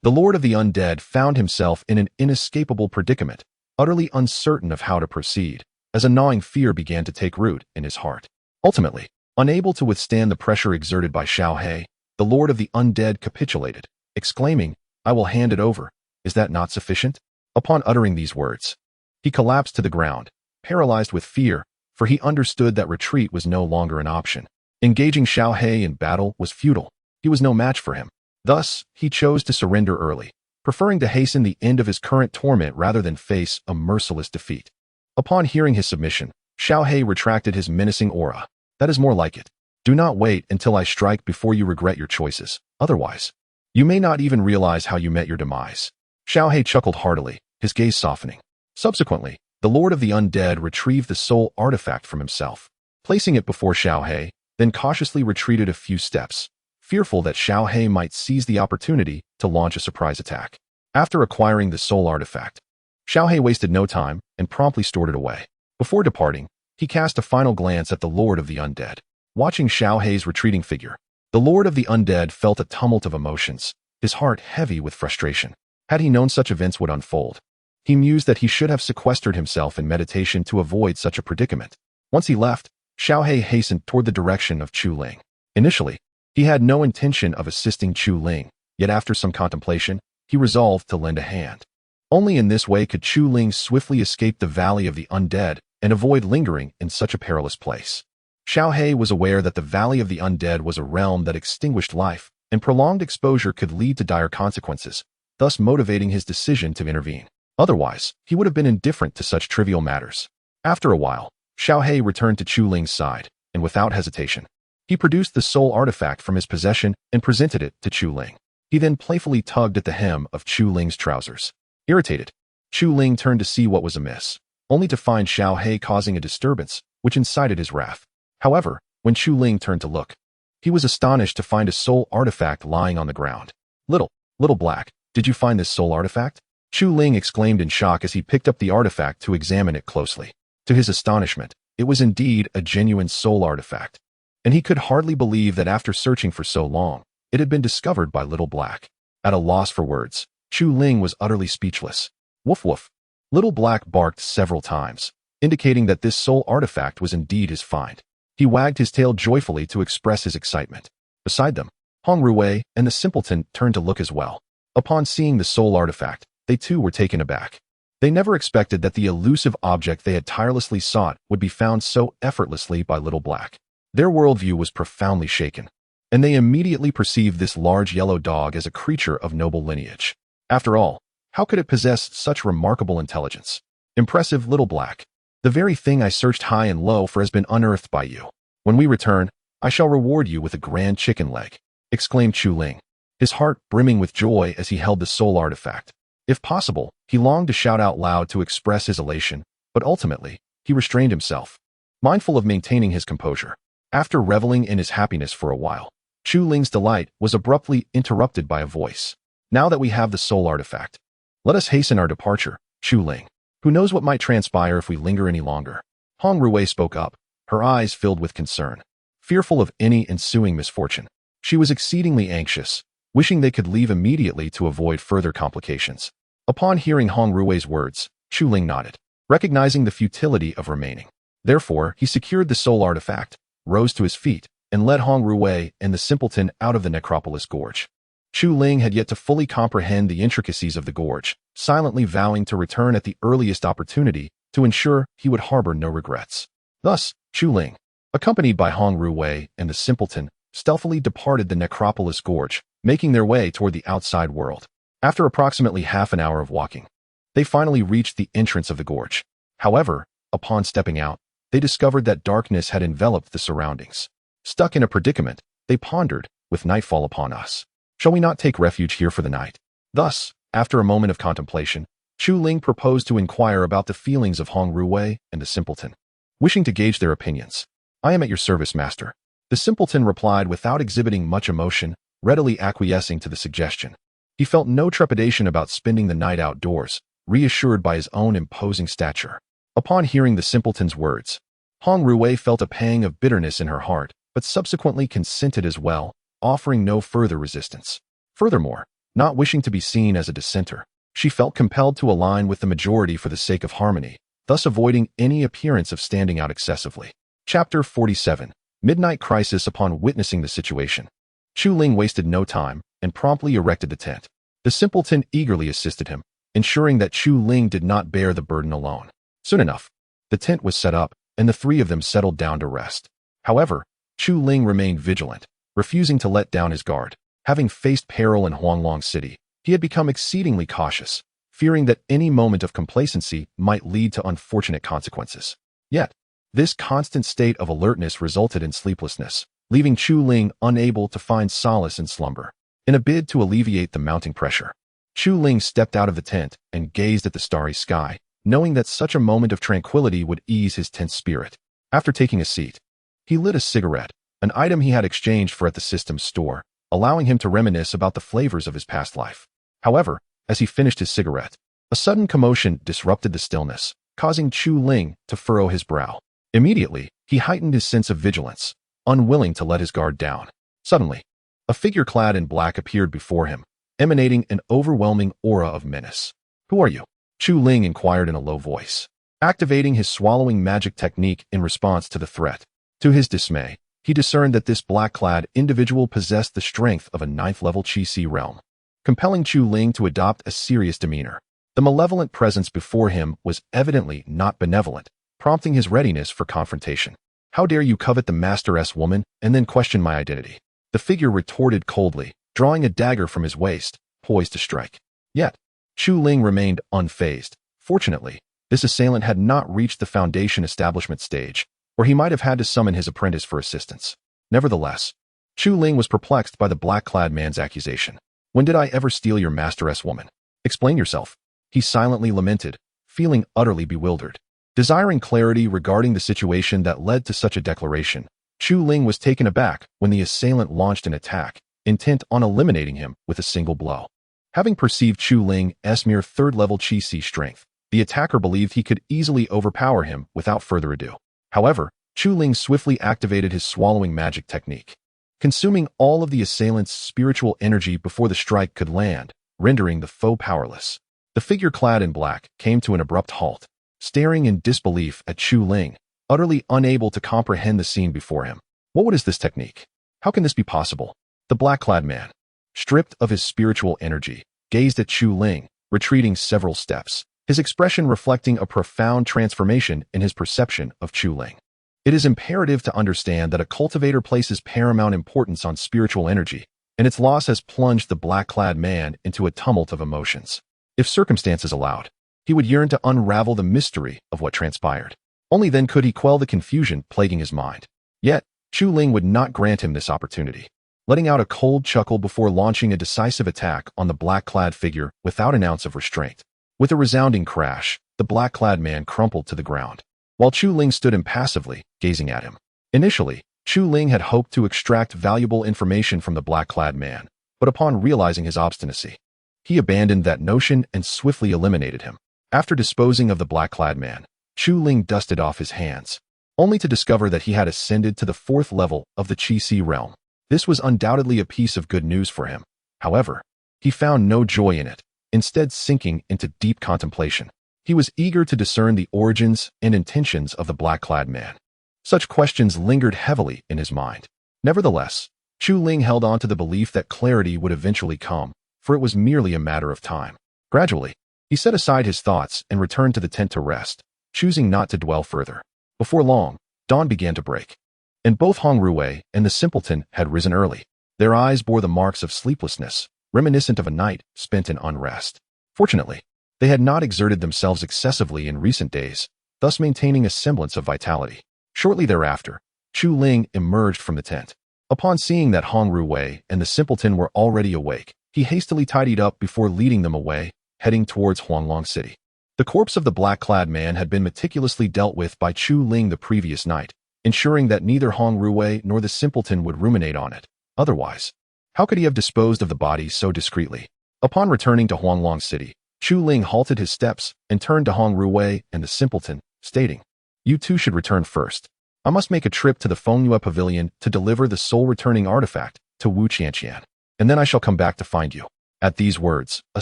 the Lord of the Undead found himself in an inescapable predicament, utterly uncertain of how to proceed, as a gnawing fear began to take root in his heart. Ultimately, unable to withstand the pressure exerted by Xiao He, the Lord of the Undead capitulated, exclaiming, I will hand it over. Is that not sufficient? Upon uttering these words, he collapsed to the ground, paralyzed with fear, for he understood that retreat was no longer an option. Engaging Xiao He in battle was futile. He was no match for him. Thus, he chose to surrender early, preferring to hasten the end of his current torment rather than face a merciless defeat. Upon hearing his submission, Xiao He retracted his menacing aura, That is more like it. Do not wait until I strike before you regret your choices. Otherwise, you may not even realize how you met your demise. Xiao He chuckled heartily, his gaze softening. Subsequently, the Lord of the Undead retrieved the soul artifact from himself, placing it before Xiao He, then cautiously retreated a few steps, fearful that Xiao He might seize the opportunity to launch a surprise attack. After acquiring the soul artifact, Xiao He wasted no time and promptly stored it away. Before departing, he cast a final glance at the Lord of the Undead. Watching Xiao He's retreating figure, the Lord of the Undead felt a tumult of emotions, his heart heavy with frustration. Had he known such events would unfold, he mused that he should have sequestered himself in meditation to avoid such a predicament. Once he left, Xiao He hastened toward the direction of Chu Ling. Initially, he had no intention of assisting Chu Ling, yet after some contemplation, he resolved to lend a hand. Only in this way could Chu Ling swiftly escape the Valley of the Undead and avoid lingering in such a perilous place. Xiao He was aware that the Valley of the Undead was a realm that extinguished life, and prolonged exposure could lead to dire consequences, thus motivating his decision to intervene. Otherwise, he would have been indifferent to such trivial matters. After a while, Xiao He returned to Chu Ling's side, and without hesitation, he produced the soul artifact from his possession and presented it to Chu Ling. He then playfully tugged at the hem of Chu Ling's trousers. Irritated, Chu Ling turned to see what was amiss, only to find Xiao He causing a disturbance, which incited his wrath. However, when Chu Ling turned to look, he was astonished to find a soul artifact lying on the ground. Little Black, did you find this soul artifact? Chu Ling exclaimed in shock as he picked up the artifact to examine it closely. To his astonishment, it was indeed a genuine soul artifact, and he could hardly believe that after searching for so long, it had been discovered by Little Black. At a loss for words, Chu Ling was utterly speechless. Woof woof. Little Black barked several times, indicating that this soul artifact was indeed his find. He wagged his tail joyfully to express his excitement. Beside them, Hong Ruwei and the simpleton turned to look as well. Upon seeing the soul artifact, they too were taken aback. They never expected that the elusive object they had tirelessly sought would be found so effortlessly by Little Black. Their worldview was profoundly shaken, and they immediately perceived this large yellow dog as a creature of noble lineage. After all, how could it possess such remarkable intelligence? Impressive Little Black. The very thing I searched high and low for has been unearthed by you. When we return, I shall reward you with a grand chicken leg, exclaimed Chu Ling, his heart brimming with joy as he held the soul artifact. If possible, he longed to shout out loud to express his elation, but ultimately, he restrained himself, mindful of maintaining his composure. After reveling in his happiness for a while, Chu Ling's delight was abruptly interrupted by a voice. Now that we have the soul artifact, let us hasten our departure, Chu Ling. Who knows what might transpire if we linger any longer? Hong Ruwei spoke up, her eyes filled with concern. Fearful of any ensuing misfortune, she was exceedingly anxious, wishing they could leave immediately to avoid further complications. Upon hearing Hong Ruwei's words, Chu Ling nodded, recognizing the futility of remaining. Therefore, he secured the soul artifact, rose to his feet, and led Hong Ruwei and the simpleton out of the necropolis gorge. Chu Ling had yet to fully comprehend the intricacies of the gorge, silently vowing to return at the earliest opportunity to ensure he would harbor no regrets. Thus, Chu Ling, accompanied by Hong Ruwei and the simpleton, stealthily departed the necropolis gorge, making their way toward the outside world. After approximately half an hour of walking, they finally reached the entrance of the gorge. However, upon stepping out, they discovered that darkness had enveloped the surroundings. Stuck in a predicament, they pondered, with nightfall upon us, shall we not take refuge here for the night? Thus, after a moment of contemplation, Chu Ling proposed to inquire about the feelings of Hong Ruwei and the simpleton. Wishing to gauge their opinions, I am at your service, master. The simpleton replied without exhibiting much emotion, readily acquiescing to the suggestion. He felt no trepidation about spending the night outdoors, reassured by his own imposing stature. Upon hearing the simpleton's words, Hong Ruwei felt a pang of bitterness in her heart, but subsequently consented as well, offering no further resistance. Furthermore, not wishing to be seen as a dissenter, she felt compelled to align with the majority for the sake of harmony, thus avoiding any appearance of standing out excessively. Chapter 47. Midnight Crisis. Upon witnessing the situation, Chu Ling wasted no time and promptly erected the tent. The simpleton eagerly assisted him, ensuring that Chu Ling did not bear the burden alone. Soon enough, the tent was set up, and the three of them settled down to rest. However, Chu Ling remained vigilant, refusing to let down his guard. Having faced peril in Huanglong City, he had become exceedingly cautious, fearing that any moment of complacency might lead to unfortunate consequences. Yet, This constant state of alertness resulted in sleeplessness, leaving Chu Ling unable to find solace in slumber. In a bid to alleviate the mounting pressure, Chu Ling stepped out of the tent and gazed at the starry sky, knowing that such a moment of tranquility would ease his tense spirit. After taking a seat, he lit a cigarette, an item he had exchanged for at the system's store, allowing him to reminisce about the flavors of his past life. However, as he finished his cigarette, a sudden commotion disrupted the stillness, causing Chu Ling to furrow his brow. Immediately, he heightened his sense of vigilance, unwilling to let his guard down. Suddenly, a figure clad in black appeared before him, emanating an overwhelming aura of menace. "Who are you?" Chu Ling inquired in a low voice, activating his swallowing magic technique in response to the threat. To his dismay, he discerned that this black-clad individual possessed the strength of a 9th-level Qi realm, compelling Chu Ling to adopt a serious demeanor. The malevolent presence before him was evidently not benevolent, prompting his readiness for confrontation. "How dare you covet the Masteress woman and then question my identity?" The figure retorted coldly, drawing a dagger from his waist, poised to strike. Yet, Chu Ling remained unfazed. Fortunately, this assailant had not reached the Foundation establishment stage, where he might have had to summon his apprentice for assistance. Nevertheless, Chu Ling was perplexed by the black-clad man's accusation. "When did I ever steal your Masteress woman? Explain yourself," he silently lamented, feeling utterly bewildered. Desiring clarity regarding the situation that led to such a declaration, Chu Ling was taken aback when the assailant launched an attack, intent on eliminating him with a single blow. Having perceived Chu Ling's mere 3rd-level Qi strength, the attacker believed he could easily overpower him without further ado. However, Chu Ling swiftly activated his swallowing magic technique, consuming all of the assailant's spiritual energy before the strike could land, rendering the foe powerless. The figure clad in black came to an abrupt halt, staring in disbelief at Chu Ling, utterly unable to comprehend the scene before him. What is this technique? How can this be possible? The black-clad man, stripped of his spiritual energy, gazed at Chu Ling, retreating several steps, his expression reflecting a profound transformation in his perception of Chu Ling. It is imperative to understand that a cultivator places paramount importance on spiritual energy, and its loss has plunged the black-clad man into a tumult of emotions. If circumstances allowed, he would yearn to unravel the mystery of what transpired. Only then could he quell the confusion plaguing his mind. Yet, Chu Ling would not grant him this opportunity, letting out a cold chuckle before launching a decisive attack on the black-clad figure without an ounce of restraint. With a resounding crash, the black-clad man crumpled to the ground, while Chu Ling stood impassively, gazing at him. Initially, Chu Ling had hoped to extract valuable information from the black-clad man, but upon realizing his obstinacy, he abandoned that notion and swiftly eliminated him. After disposing of the black-clad man, Chu Ling dusted off his hands, only to discover that he had ascended to the 4th level of the Qi realm. This was undoubtedly a piece of good news for him. However, he found no joy in it, instead sinking into deep contemplation. He was eager to discern the origins and intentions of the black-clad man. Such questions lingered heavily in his mind. Nevertheless, Chu Ling held on to the belief that clarity would eventually come, for it was merely a matter of time. Gradually, he set aside his thoughts and returned to the tent to rest, choosing not to dwell further. Before long, dawn began to break, and both Hong Ruwei and the simpleton had risen early. Their eyes bore the marks of sleeplessness, reminiscent of a night spent in unrest. Fortunately, they had not exerted themselves excessively in recent days, thus maintaining a semblance of vitality. Shortly thereafter, Chu Ling emerged from the tent. Upon seeing that Hong Ruwei and the simpleton were already awake, he hastily tidied up before leading them away, heading towards Huanglong City. The corpse of the black-clad man had been meticulously dealt with by Chu Ling the previous night, ensuring that neither Hong Ruwei nor the simpleton would ruminate on it. Otherwise, how could he have disposed of the body so discreetly? Upon returning to Huanglong City, Chu Ling halted his steps and turned to Hong Ruwei and the simpleton, stating, "You two should return first. I must make a trip to the Fengyue Pavilion to deliver the soul-returning artifact to Wu Qianqian, and then I shall come back to find you." At these words, a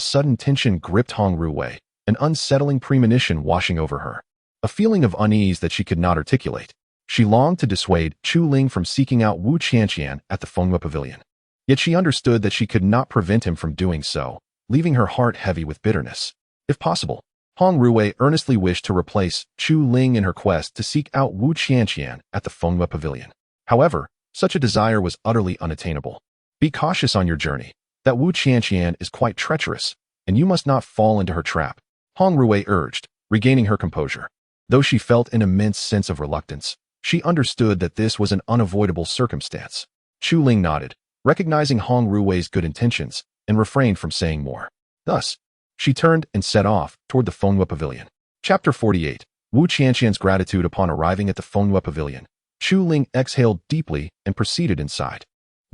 sudden tension gripped Hong Ruwei, an unsettling premonition washing over her. A feeling of unease that she could not articulate. She longed to dissuade Chu Ling from seeking out Wu Qianqian at the Fengyue Pavilion. Yet she understood that she could not prevent him from doing so, leaving her heart heavy with bitterness. If possible, Hong Ruwei earnestly wished to replace Chu Ling in her quest to seek out Wu Qianqian at the Fengyue Pavilion. However, such a desire was utterly unattainable. Be cautious on your journey. That Wu Qianqian is quite treacherous, and you must not fall into her trap, Hong Ruwei urged, regaining her composure. Though she felt an immense sense of reluctance, she understood that this was an unavoidable circumstance. Chu Ling nodded, recognizing Hong Rui's good intentions, and refrained from saying more. Thus, she turned and set off toward the Fengyue Pavilion. Chapter 48. Wu Qianqian's gratitude upon arriving at the Fengyue Pavilion. Chu Ling exhaled deeply and proceeded inside.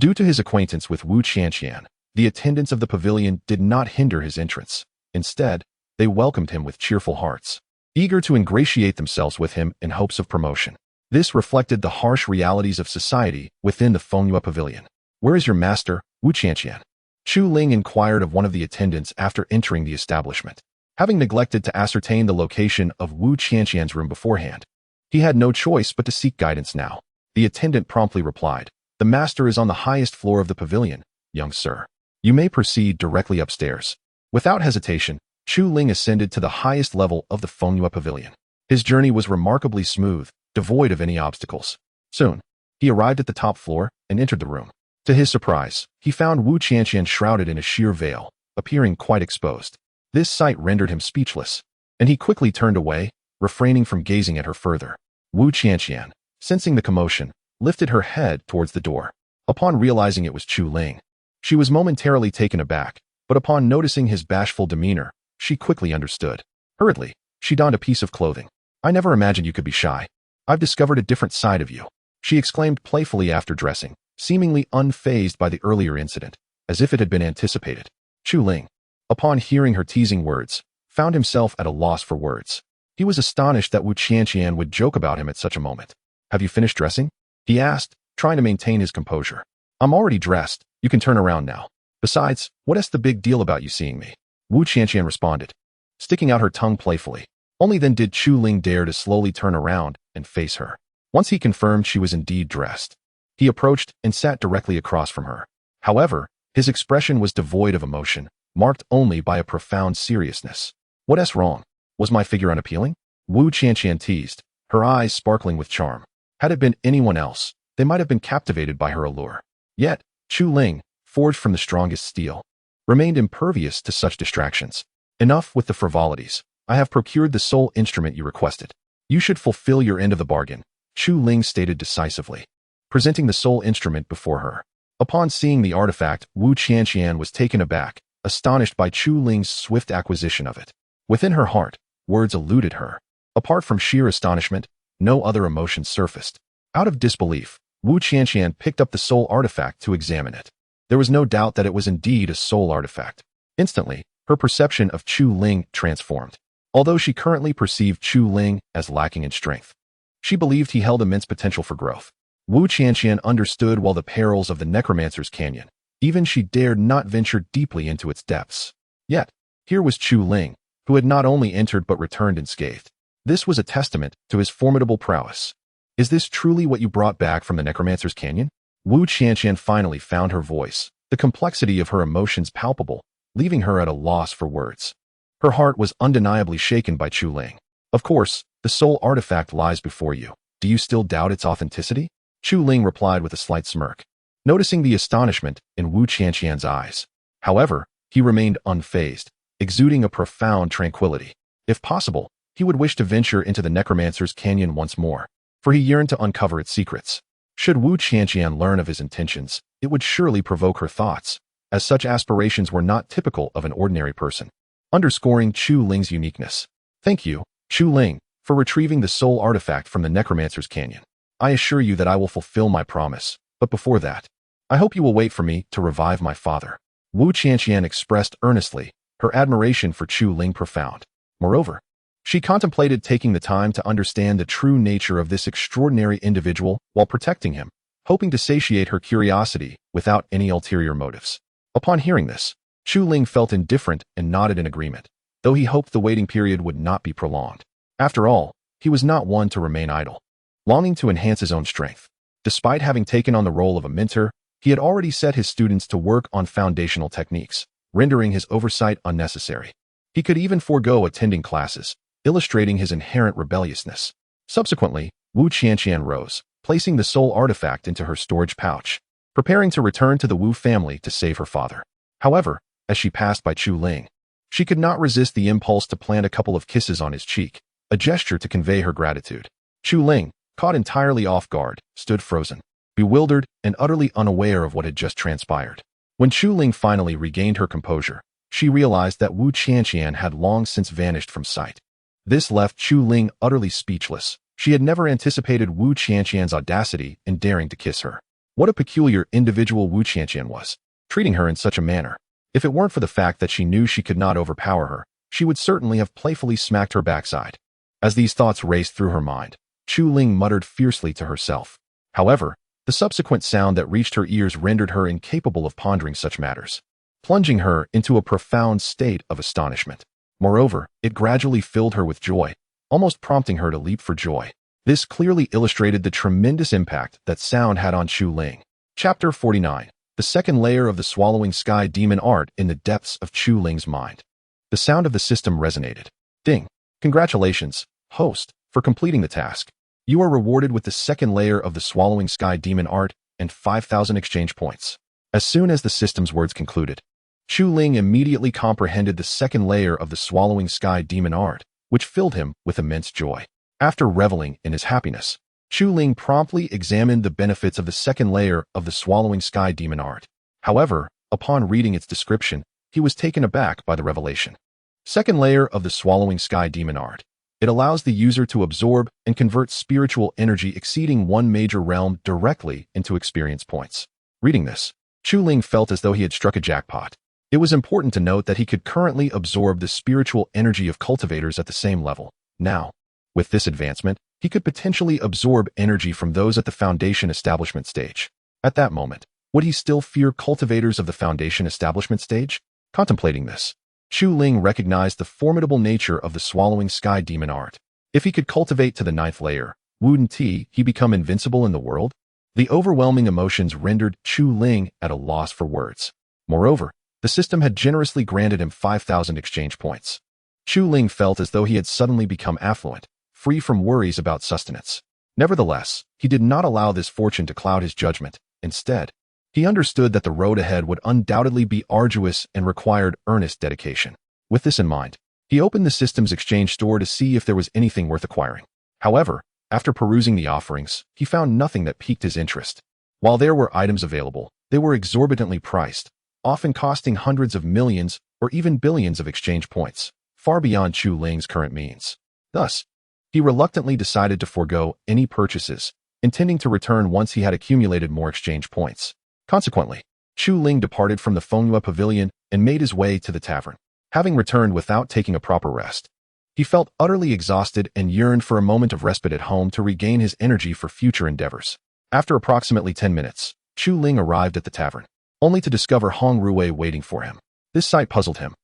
Due to his acquaintance with Wu Qianqian, the attendants of the pavilion did not hinder his entrance. Instead, they welcomed him with cheerful hearts, eager to ingratiate themselves with him in hopes of promotion. This reflected the harsh realities of society within the Fengyue Pavilion. "Where is your master, Wu Qianqian?" Chu Ling inquired of one of the attendants after entering the establishment. Having neglected to ascertain the location of Wu Qianqian's room beforehand, he had no choice but to seek guidance now. The attendant promptly replied, "The master is on the highest floor of the pavilion, young sir. You may proceed directly upstairs." Without hesitation, Chu Ling ascended to the highest level of the Fengyue Pavilion. His journey was remarkably smooth, devoid of any obstacles. Soon, he arrived at the top floor and entered the room. To his surprise, he found Wu Qianqian shrouded in a sheer veil, appearing quite exposed. This sight rendered him speechless, and he quickly turned away, refraining from gazing at her further. Wu Qianqian, sensing the commotion, lifted her head towards the door. Upon realizing it was Chu Ling, she was momentarily taken aback, but upon noticing his bashful demeanor, she quickly understood. Hurriedly, she donned a piece of clothing. "I never imagined you could be shy. I've discovered a different side of you," she exclaimed playfully after dressing, seemingly unfazed by the earlier incident, as if it had been anticipated. Chu Ling, upon hearing her teasing words, found himself at a loss for words. He was astonished that Wu Qianqian would joke about him at such a moment. "Have you finished dressing?" he asked, trying to maintain his composure. "I'm already dressed. You can turn around now. Besides, what's the big deal about you seeing me?" Wu Qianqian responded, sticking out her tongue playfully. Only then did Chu Ling dare to slowly turn around and face her. Once he confirmed she was indeed dressed, he approached and sat directly across from her. However, his expression was devoid of emotion, marked only by a profound seriousness. "What's wrong? Was my figure unappealing?" Wu Qianqian teased, her eyes sparkling with charm. Had it been anyone else, they might have been captivated by her allure. Yet, Chu Ling, forged from the strongest steel, remained impervious to such distractions. "Enough with the frivolities. I have procured the soul instrument you requested. You should fulfill your end of the bargain," Chu Ling stated decisively, presenting the soul instrument before her. Upon seeing the artifact, Wu Qianqian was taken aback, astonished by Chu Ling's swift acquisition of it. Within her heart, words eluded her. Apart from sheer astonishment, no other emotion surfaced. Out of disbelief, Wu Qianqian picked up the soul artifact to examine it. There was no doubt that it was indeed a soul artifact. Instantly, her perception of Chu Ling transformed. Although she currently perceived Chu Ling as lacking in strength, she believed he held immense potential for growth. Wu Qianqian understood well the perils of the Necromancer's Canyon. Even she dared not venture deeply into its depths. Yet, here was Chu Ling, who had not only entered but returned unscathed. This was a testament to his formidable prowess. "Is this truly what you brought back from the Necromancer's Canyon?" Wu Qianqian finally found her voice, the complexity of her emotions palpable, leaving her at a loss for words. Her heart was undeniably shaken by Chu Ling. "Of course, the soul artifact lies before you. Do you still doubt its authenticity?" Chu Ling replied with a slight smirk, noticing the astonishment in Wu Qianqian's eyes. However, he remained unfazed, exuding a profound tranquility. If possible, he would wish to venture into the Necromancer's Canyon once more, for he yearned to uncover its secrets. Should Wu Qianqian learn of his intentions, it would surely provoke her thoughts, as such aspirations were not typical of an ordinary person, underscoring Chu Ling's uniqueness. "Thank you, Chu Ling, for retrieving the soul artifact from the Necromancer's Canyon. I assure you that I will fulfill my promise, but before that, I hope you will wait for me to revive my father." Wu Qianqian expressed earnestly, her admiration for Chu Ling profound. Moreover, she contemplated taking the time to understand the true nature of this extraordinary individual while protecting him, hoping to satiate her curiosity without any ulterior motives. Upon hearing this, Chu Ling felt indifferent and nodded in agreement, though he hoped the waiting period would not be prolonged. After all, he was not one to remain idle, longing to enhance his own strength. Despite having taken on the role of a mentor, he had already set his students to work on foundational techniques, rendering his oversight unnecessary. He could even forego attending classes, illustrating his inherent rebelliousness. Subsequently, Wu Qianqian rose, placing the soul artifact into her storage pouch, preparing to return to the Wu family to save her father. However, as she passed by Chu Ling, she could not resist the impulse to plant a couple of kisses on his cheek, a gesture to convey her gratitude. Chu Ling, caught entirely off guard, stood frozen, bewildered and utterly unaware of what had just transpired. When Chu Ling finally regained her composure, she realized that Wu Qianqian had long since vanished from sight. This left Chu Ling utterly speechless. She had never anticipated Wu Qianqian's audacity in daring to kiss her. What a peculiar individual Wu Qianqian was, treating her in such a manner. If it weren't for the fact that she knew she could not overpower her, she would certainly have playfully smacked her backside. As these thoughts raced through her mind, Chu Ling muttered fiercely to herself. However, the subsequent sound that reached her ears rendered her incapable of pondering such matters, plunging her into a profound state of astonishment. Moreover, it gradually filled her with joy, almost prompting her to leap for joy. This clearly illustrated the tremendous impact that sound had on Chu Ling. Chapter 49. The second layer of the swallowing sky demon art in the depths of Chu Ling's mind. The sound of the system resonated. Ding. Congratulations, host, for completing the task. You are rewarded with the second layer of the swallowing sky demon art and 5,000 exchange points. As soon as the system's words concluded, Chu Ling immediately comprehended the second layer of the swallowing sky demon art, which filled him with immense joy. After reveling in his happiness, Chu Ling promptly examined the benefits of the second layer of the swallowing sky demon art. However, upon reading its description, he was taken aback by the revelation. Second layer of the swallowing sky demon art. It allows the user to absorb and convert spiritual energy exceeding one major realm directly into experience points. Reading this, Chu Ling felt as though he had struck a jackpot. It was important to note that he could currently absorb the spiritual energy of cultivators at the same level. Now, with this advancement, he could potentially absorb energy from those at the foundation establishment stage. At that moment, would he still fear cultivators of the foundation establishment stage? Contemplating this, Chu Ling recognized the formidable nature of the swallowing sky demon art. If he could cultivate to the 9th layer, wouldn't he become invincible in the world? The overwhelming emotions rendered Chu Ling at a loss for words. Moreover, the system had generously granted him 5,000 exchange points. Chu Ling felt as though he had suddenly become affluent, free from worries about sustenance. Nevertheless, he did not allow this fortune to cloud his judgment. Instead, he understood that the road ahead would undoubtedly be arduous and required earnest dedication. With this in mind, he opened the system's exchange store to see if there was anything worth acquiring. However, after perusing the offerings, he found nothing that piqued his interest. While there were items available, they were exorbitantly priced, often costing hundreds of millions or even billions of exchange points, far beyond Chu Ling's current means. Thus, he reluctantly decided to forego any purchases, intending to return once he had accumulated more exchange points. Consequently, Chu Ling departed from the Fengyue Pavilion and made his way to the tavern. Having returned without taking a proper rest, he felt utterly exhausted and yearned for a moment of respite at home to regain his energy for future endeavors. After approximately 10 minutes, Chu Ling arrived at the tavern, only to discover Hong Ruwei waiting for him. This sight puzzled him,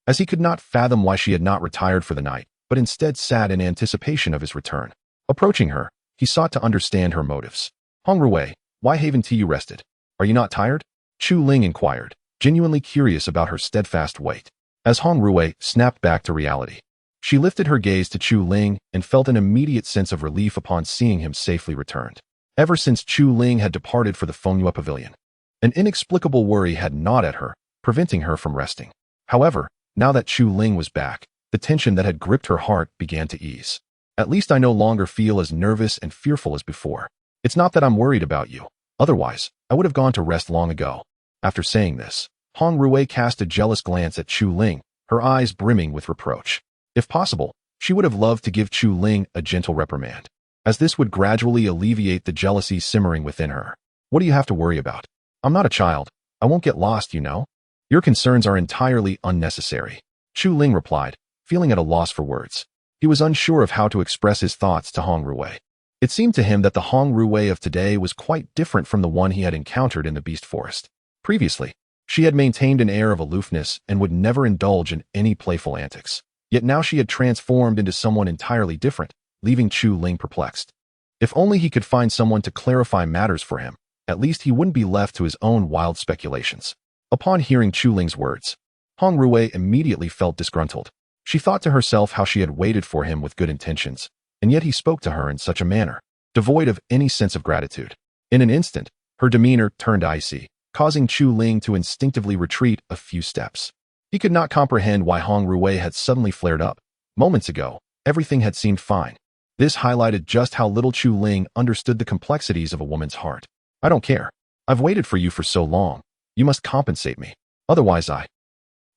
as he could not fathom why she had not retired for the night, but instead sat in anticipation of his return. Approaching her, he sought to understand her motives. Hong Ruwei, why haven't you rested? Are you not tired? Chu Ling inquired, genuinely curious about her steadfast wait. As Hong Ruwei snapped back to reality, she lifted her gaze to Chu Ling and felt an immediate sense of relief upon seeing him safely returned. Ever since Chu Ling had departed for the Fengyue Pavilion, an inexplicable worry had gnawed at her, preventing her from resting. However, now that Chu Ling was back, the tension that had gripped her heart began to ease. At least I no longer feel as nervous and fearful as before. It's not that I'm worried about you. Otherwise, I would have gone to rest long ago. After saying this, Hong Ruwei cast a jealous glance at Chu Ling, her eyes brimming with reproach. If possible, she would have loved to give Chu Ling a gentle reprimand, as this would gradually alleviate the jealousy simmering within her. What do you have to worry about? I'm not a child. I won't get lost, you know. Your concerns are entirely unnecessary. Chu Ling replied, feeling at a loss for words. He was unsure of how to express his thoughts to Hong Ruwei. It seemed to him that the Hong Ruwei of today was quite different from the one he had encountered in the Beast Forest. Previously, she had maintained an air of aloofness and would never indulge in any playful antics. Yet now she had transformed into someone entirely different, leaving Chu Ling perplexed. If only he could find someone to clarify matters for him, at least he wouldn't be left to his own wild speculations. Upon hearing Chu Ling's words, Hong Ruwei immediately felt disgruntled. She thought to herself how she had waited for him with good intentions, and yet he spoke to her in such a manner, devoid of any sense of gratitude. In an instant, her demeanor turned icy, causing Chu Ling to instinctively retreat a few steps. He could not comprehend why Hong Ruwei had suddenly flared up. Moments ago, Everything had seemed fine. This highlighted just how little Chu Ling understood the complexities of a woman's heart. I don't care. I've waited for you for so long. You must compensate me. Otherwise I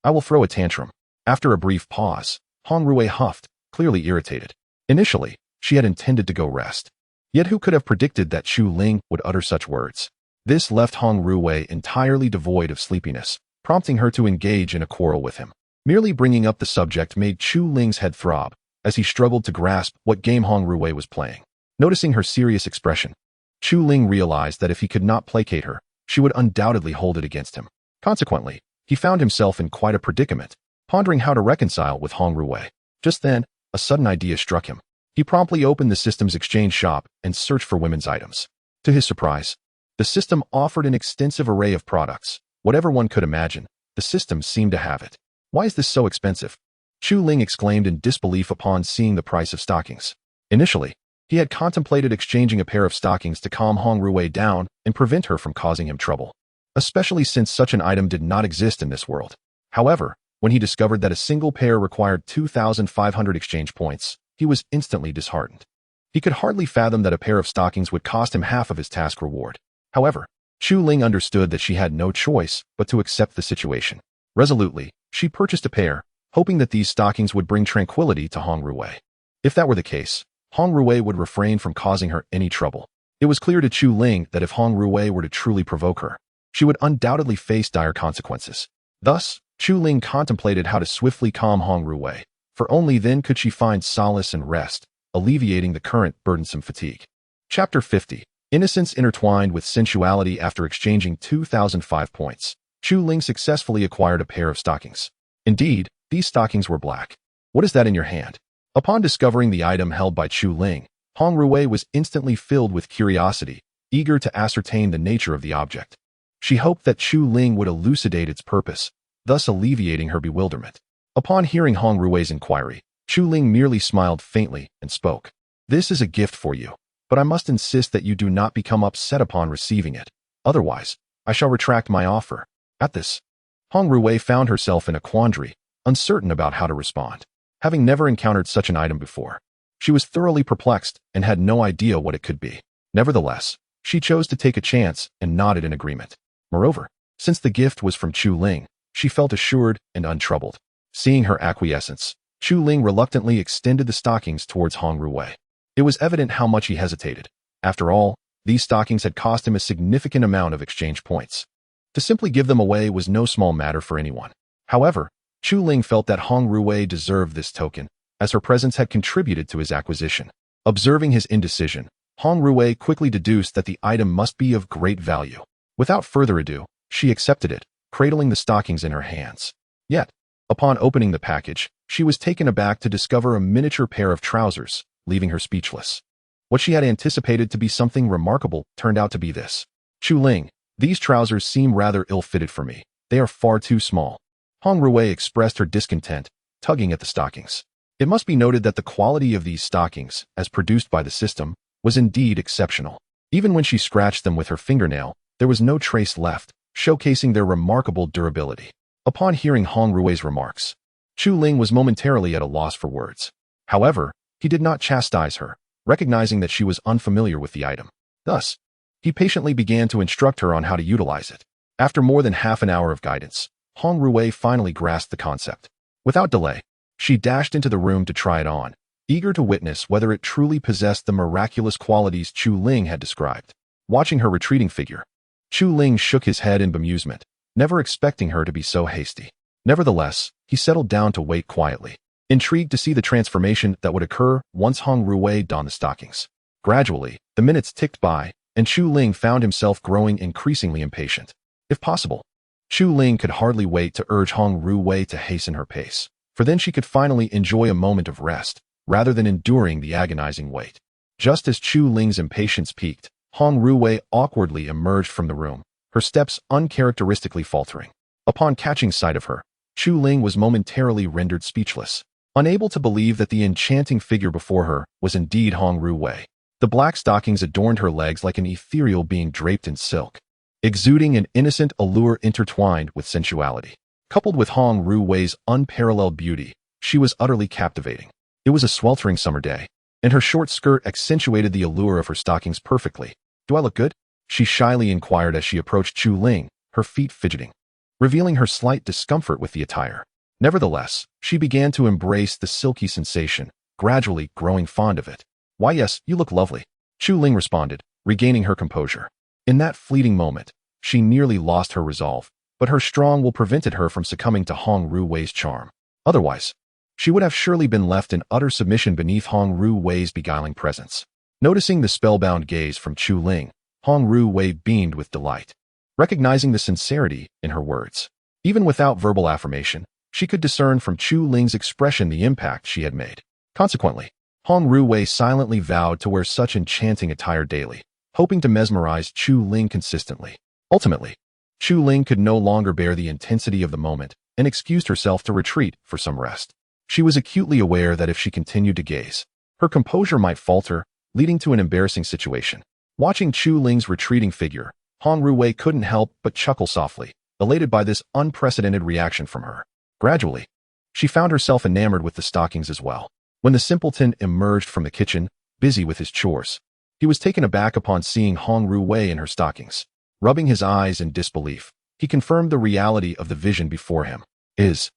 will throw a tantrum. After a brief pause, Hong Rui huffed, clearly irritated. Initially, she had intended to go rest. Yet who could have predicted that Chu Ling would utter such words? This left Hong Rui entirely devoid of sleepiness, prompting her to engage in a quarrel with him. Merely bringing up the subject made Chu Ling's head throb, as he struggled to grasp what game Hong Rui was playing. Noticing her serious expression, Chu Ling realized that if he could not placate her, she would undoubtedly hold it against him. Consequently, he found himself in quite a predicament, pondering how to reconcile with Hong Rui. Just then, a sudden idea struck him. He promptly opened the system's exchange shop and searched for women's items. To his surprise, the system offered an extensive array of products. Whatever one could imagine, the system seemed to have it. Why is this so expensive? Chu Ling exclaimed in disbelief upon seeing the price of stockings. Initially, he had contemplated exchanging a pair of stockings to calm Hong Rui down and prevent her from causing him trouble, especially since such an item did not exist in this world. However, when he discovered that a single pair required 2,500 exchange points, he was instantly disheartened. He could hardly fathom that a pair of stockings would cost him half of his task reward. However, Chu Ling understood that she had no choice but to accept the situation. Resolutely, she purchased a pair, hoping that these stockings would bring tranquility to Hong Rui. If that were the case, Hong Rui would refrain from causing her any trouble. It was clear to Chu Ling that if Hong Rui were to truly provoke her, she would undoubtedly face dire consequences. Thus, Chu Ling contemplated how to swiftly calm Hong Rui, for only then could she find solace and rest, alleviating the current burdensome fatigue. Chapter 50. Innocence intertwined with sensuality. After exchanging 2,005 points, Chu Ling successfully acquired a pair of stockings. Indeed, these stockings were black. What is that in your hand? Upon discovering the item held by Chu Ling, Hong Rui was instantly filled with curiosity, eager to ascertain the nature of the object. She hoped that Chu Ling would elucidate its purpose, thus alleviating her bewilderment. Upon hearing Hong Rui's inquiry, Chu Ling merely smiled faintly and spoke. This is a gift for you, but I must insist that you do not become upset upon receiving it. Otherwise, I shall retract my offer. At this, Hong Rui found herself in a quandary, uncertain about how to respond. Having never encountered such an item before, she was thoroughly perplexed and had no idea what it could be. Nevertheless, she chose to take a chance and nodded in agreement. Moreover, since the gift was from Chu Ling, she felt assured and untroubled. Seeing her acquiescence, Chu Ling reluctantly extended the stockings towards Hong Rui. It was evident how much he hesitated. After all, these stockings had cost him a significant amount of exchange points. To simply give them away was no small matter for anyone. However, Chu Ling felt that Hong Rui deserved this token, as her presence had contributed to his acquisition. Observing his indecision, Hong Rui quickly deduced that the item must be of great value. Without further ado, she accepted it, cradling the stockings in her hands. Yet, upon opening the package, she was taken aback to discover a miniature pair of trousers, leaving her speechless. What she had anticipated to be something remarkable turned out to be this. Chu Ling, these trousers seem rather ill-fitted for me. They are far too small. Hong Rui expressed her discontent, tugging at the stockings. It must be noted that the quality of these stockings, as produced by the system, was indeed exceptional. Even when she scratched them with her fingernail, there was no trace left, showcasing their remarkable durability. Upon hearing Hong Rui's remarks, Chu Ling was momentarily at a loss for words. However, he did not chastise her, recognizing that she was unfamiliar with the item. Thus, he patiently began to instruct her on how to utilize it. After more than half an hour of guidance, Hong Rui finally grasped the concept. Without delay, she dashed into the room to try it on, eager to witness whether it truly possessed the miraculous qualities Chu Ling had described. Watching her retreating figure, Chu Ling shook his head in bemusement, never expecting her to be so hasty. Nevertheless, he settled down to wait quietly, intrigued to see the transformation that would occur once Hong Rui donned the stockings. Gradually, the minutes ticked by, and Chu Ling found himself growing increasingly impatient. If possible, Chu Ling could hardly wait to urge Hong Rui to hasten her pace, for then she could finally enjoy a moment of rest, rather than enduring the agonizing wait. Just as Chu Ling's impatience peaked, Hong Rui awkwardly emerged from the room, her steps uncharacteristically faltering. Upon catching sight of her, Chu Ling was momentarily rendered speechless, unable to believe that the enchanting figure before her was indeed Hong Rui. The black stockings adorned her legs like an ethereal being draped in silk, exuding an innocent allure intertwined with sensuality. Coupled with Hong Rui's unparalleled beauty, she was utterly captivating. It was a sweltering summer day, and her short skirt accentuated the allure of her stockings perfectly. "Do I look good?" she shyly inquired as she approached Chu Ling, her feet fidgeting, revealing her slight discomfort with the attire. Nevertheless, she began to embrace the silky sensation, gradually growing fond of it. "Why, yes, you look lovely," Chu Ling responded, regaining her composure. In that fleeting moment, she nearly lost her resolve, but her strong will prevented her from succumbing to Hong Rui's charm. Otherwise, she would have surely been left in utter submission beneath Hong Rui's beguiling presence. Noticing the spellbound gaze from Chu Ling, Hong Rui beamed with delight, recognizing the sincerity in her words. Even without verbal affirmation, she could discern from Chu Ling's expression the impact she had made. Consequently, Hong Rui silently vowed to wear such enchanting attire daily, hoping to mesmerize Chu Ling consistently. Ultimately, Chu Ling could no longer bear the intensity of the moment and excused herself to retreat for some rest. She was acutely aware that if she continued to gaze, her composure might falter, leading to an embarrassing situation. Watching Chu Ling's retreating figure, Hong Rui couldn't help but chuckle softly, elated by this unprecedented reaction from her. Gradually, she found herself enamored with the stockings as well. When the simpleton emerged from the kitchen, busy with his chores, he was taken aback upon seeing Hong Rui in her stockings. Rubbing his eyes in disbelief, he confirmed the reality of the vision before him. Is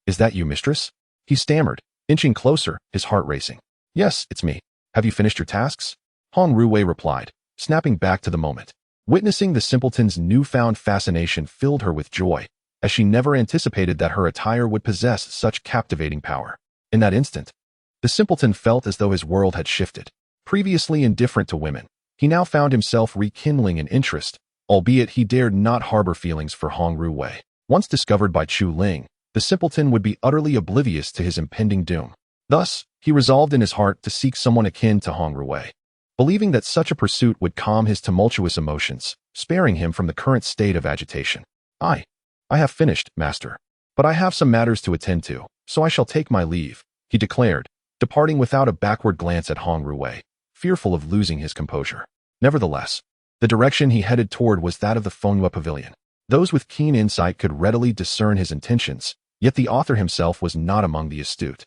that you, mistress?" he stammered, inching closer, his heart racing. "Yes, it's me. Have you finished your tasks?" Hong Rui replied, snapping back to the moment. Witnessing the simpleton's newfound fascination filled her with joy, as she never anticipated that her attire would possess such captivating power. In that instant, the simpleton felt as though his world had shifted. Previously indifferent to women, he now found himself rekindling an interest, albeit he dared not harbor feelings for Hong Rui. Once discovered by Chu Ling, the simpleton would be utterly oblivious to his impending doom. Thus, he resolved in his heart to seek someone akin to Hong Rui, believing that such a pursuit would calm his tumultuous emotions, sparing him from the current state of agitation. I have finished, master. But I have some matters to attend to, so I shall take my leave," he declared, departing without a backward glance at Hong Rui, fearful of losing his composure. Nevertheless, the direction he headed toward was that of the Fengyue Pavilion. Those with keen insight could readily discern his intentions, yet the author himself was not among the astute.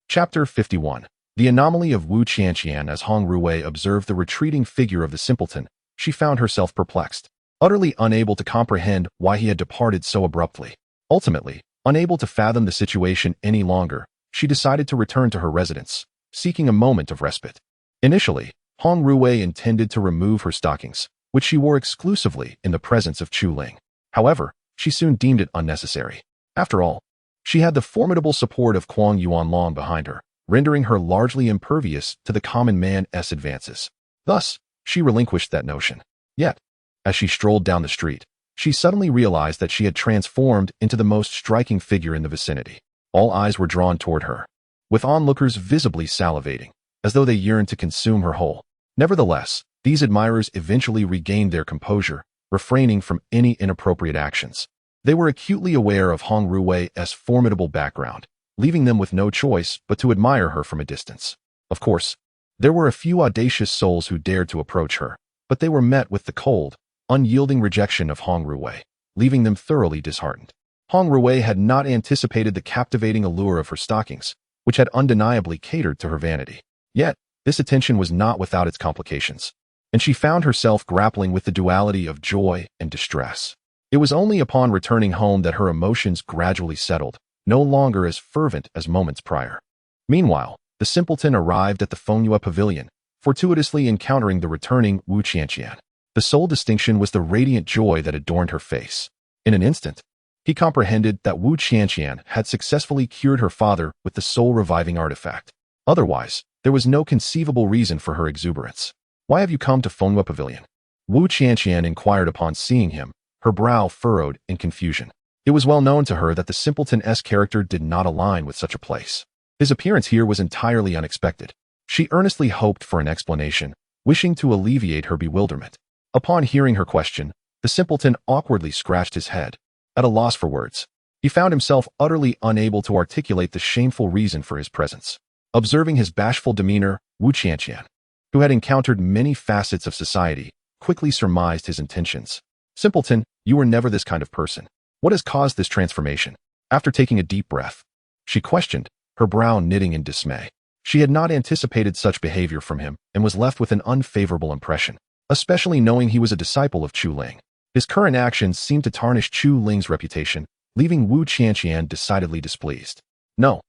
Chapter 51. The anomaly of Wu Qianqian. As Hong Rui observed the retreating figure of the simpleton, she found herself perplexed, utterly unable to comprehend why he had departed so abruptly. Ultimately, unable to fathom the situation any longer, she decided to return to her residence, seeking a moment of respite. Initially, Hong Rui intended to remove her stockings, which she wore exclusively in the presence of Chu Ling. However, she soon deemed it unnecessary. After all, she had the formidable support of Kuang Yuanlong behind her, rendering her largely impervious to the common man's advances. Thus, she relinquished that notion. Yet, as she strolled down the street, she suddenly realized that she had transformed into the most striking figure in the vicinity. All eyes were drawn toward her, with onlookers visibly salivating, as though they yearned to consume her whole. Nevertheless, these admirers eventually regained their composure, refraining from any inappropriate actions. They were acutely aware of Hong Rui's formidable background, leaving them with no choice but to admire her from a distance. Of course, there were a few audacious souls who dared to approach her, but they were met with the cold, unyielding rejection of Hong Rui, leaving them thoroughly disheartened. Hong Rui had not anticipated the captivating allure of her stockings, which had undeniably catered to her vanity. Yet, this attention was not without its complications, and she found herself grappling with the duality of joy and distress. It was only upon returning home that her emotions gradually settled, no longer as fervent as moments prior. Meanwhile, the simpleton arrived at the Fengyue Pavilion, fortuitously encountering the returning Wu Qianqian. The sole distinction was the radiant joy that adorned her face. In an instant, he comprehended that Wu Qianqian had successfully cured her father with the soul-reviving artifact. Otherwise, there was no conceivable reason for her exuberance. "Why have you come to Fengyue Pavilion?" Wu Qianqian inquired upon seeing him, her brow furrowed in confusion. It was well known to her that the simpleton's character did not align with such a place. His appearance here was entirely unexpected. She earnestly hoped for an explanation, wishing to alleviate her bewilderment. Upon hearing her question, the simpleton awkwardly scratched his head, at a loss for words. He found himself utterly unable to articulate the shameful reason for his presence. Observing his bashful demeanor, Wu Qianqian, who had encountered many facets of society, quickly surmised his intentions. "Simpleton, you were never this kind of person. What has caused this transformation?" After taking a deep breath, she questioned, her brow knitting in dismay. She had not anticipated such behavior from him and was left with an unfavorable impression, especially knowing he was a disciple of Chu Ling. His current actions seemed to tarnish Chu Ling's reputation, leaving Wu Qianqian decidedly displeased. No,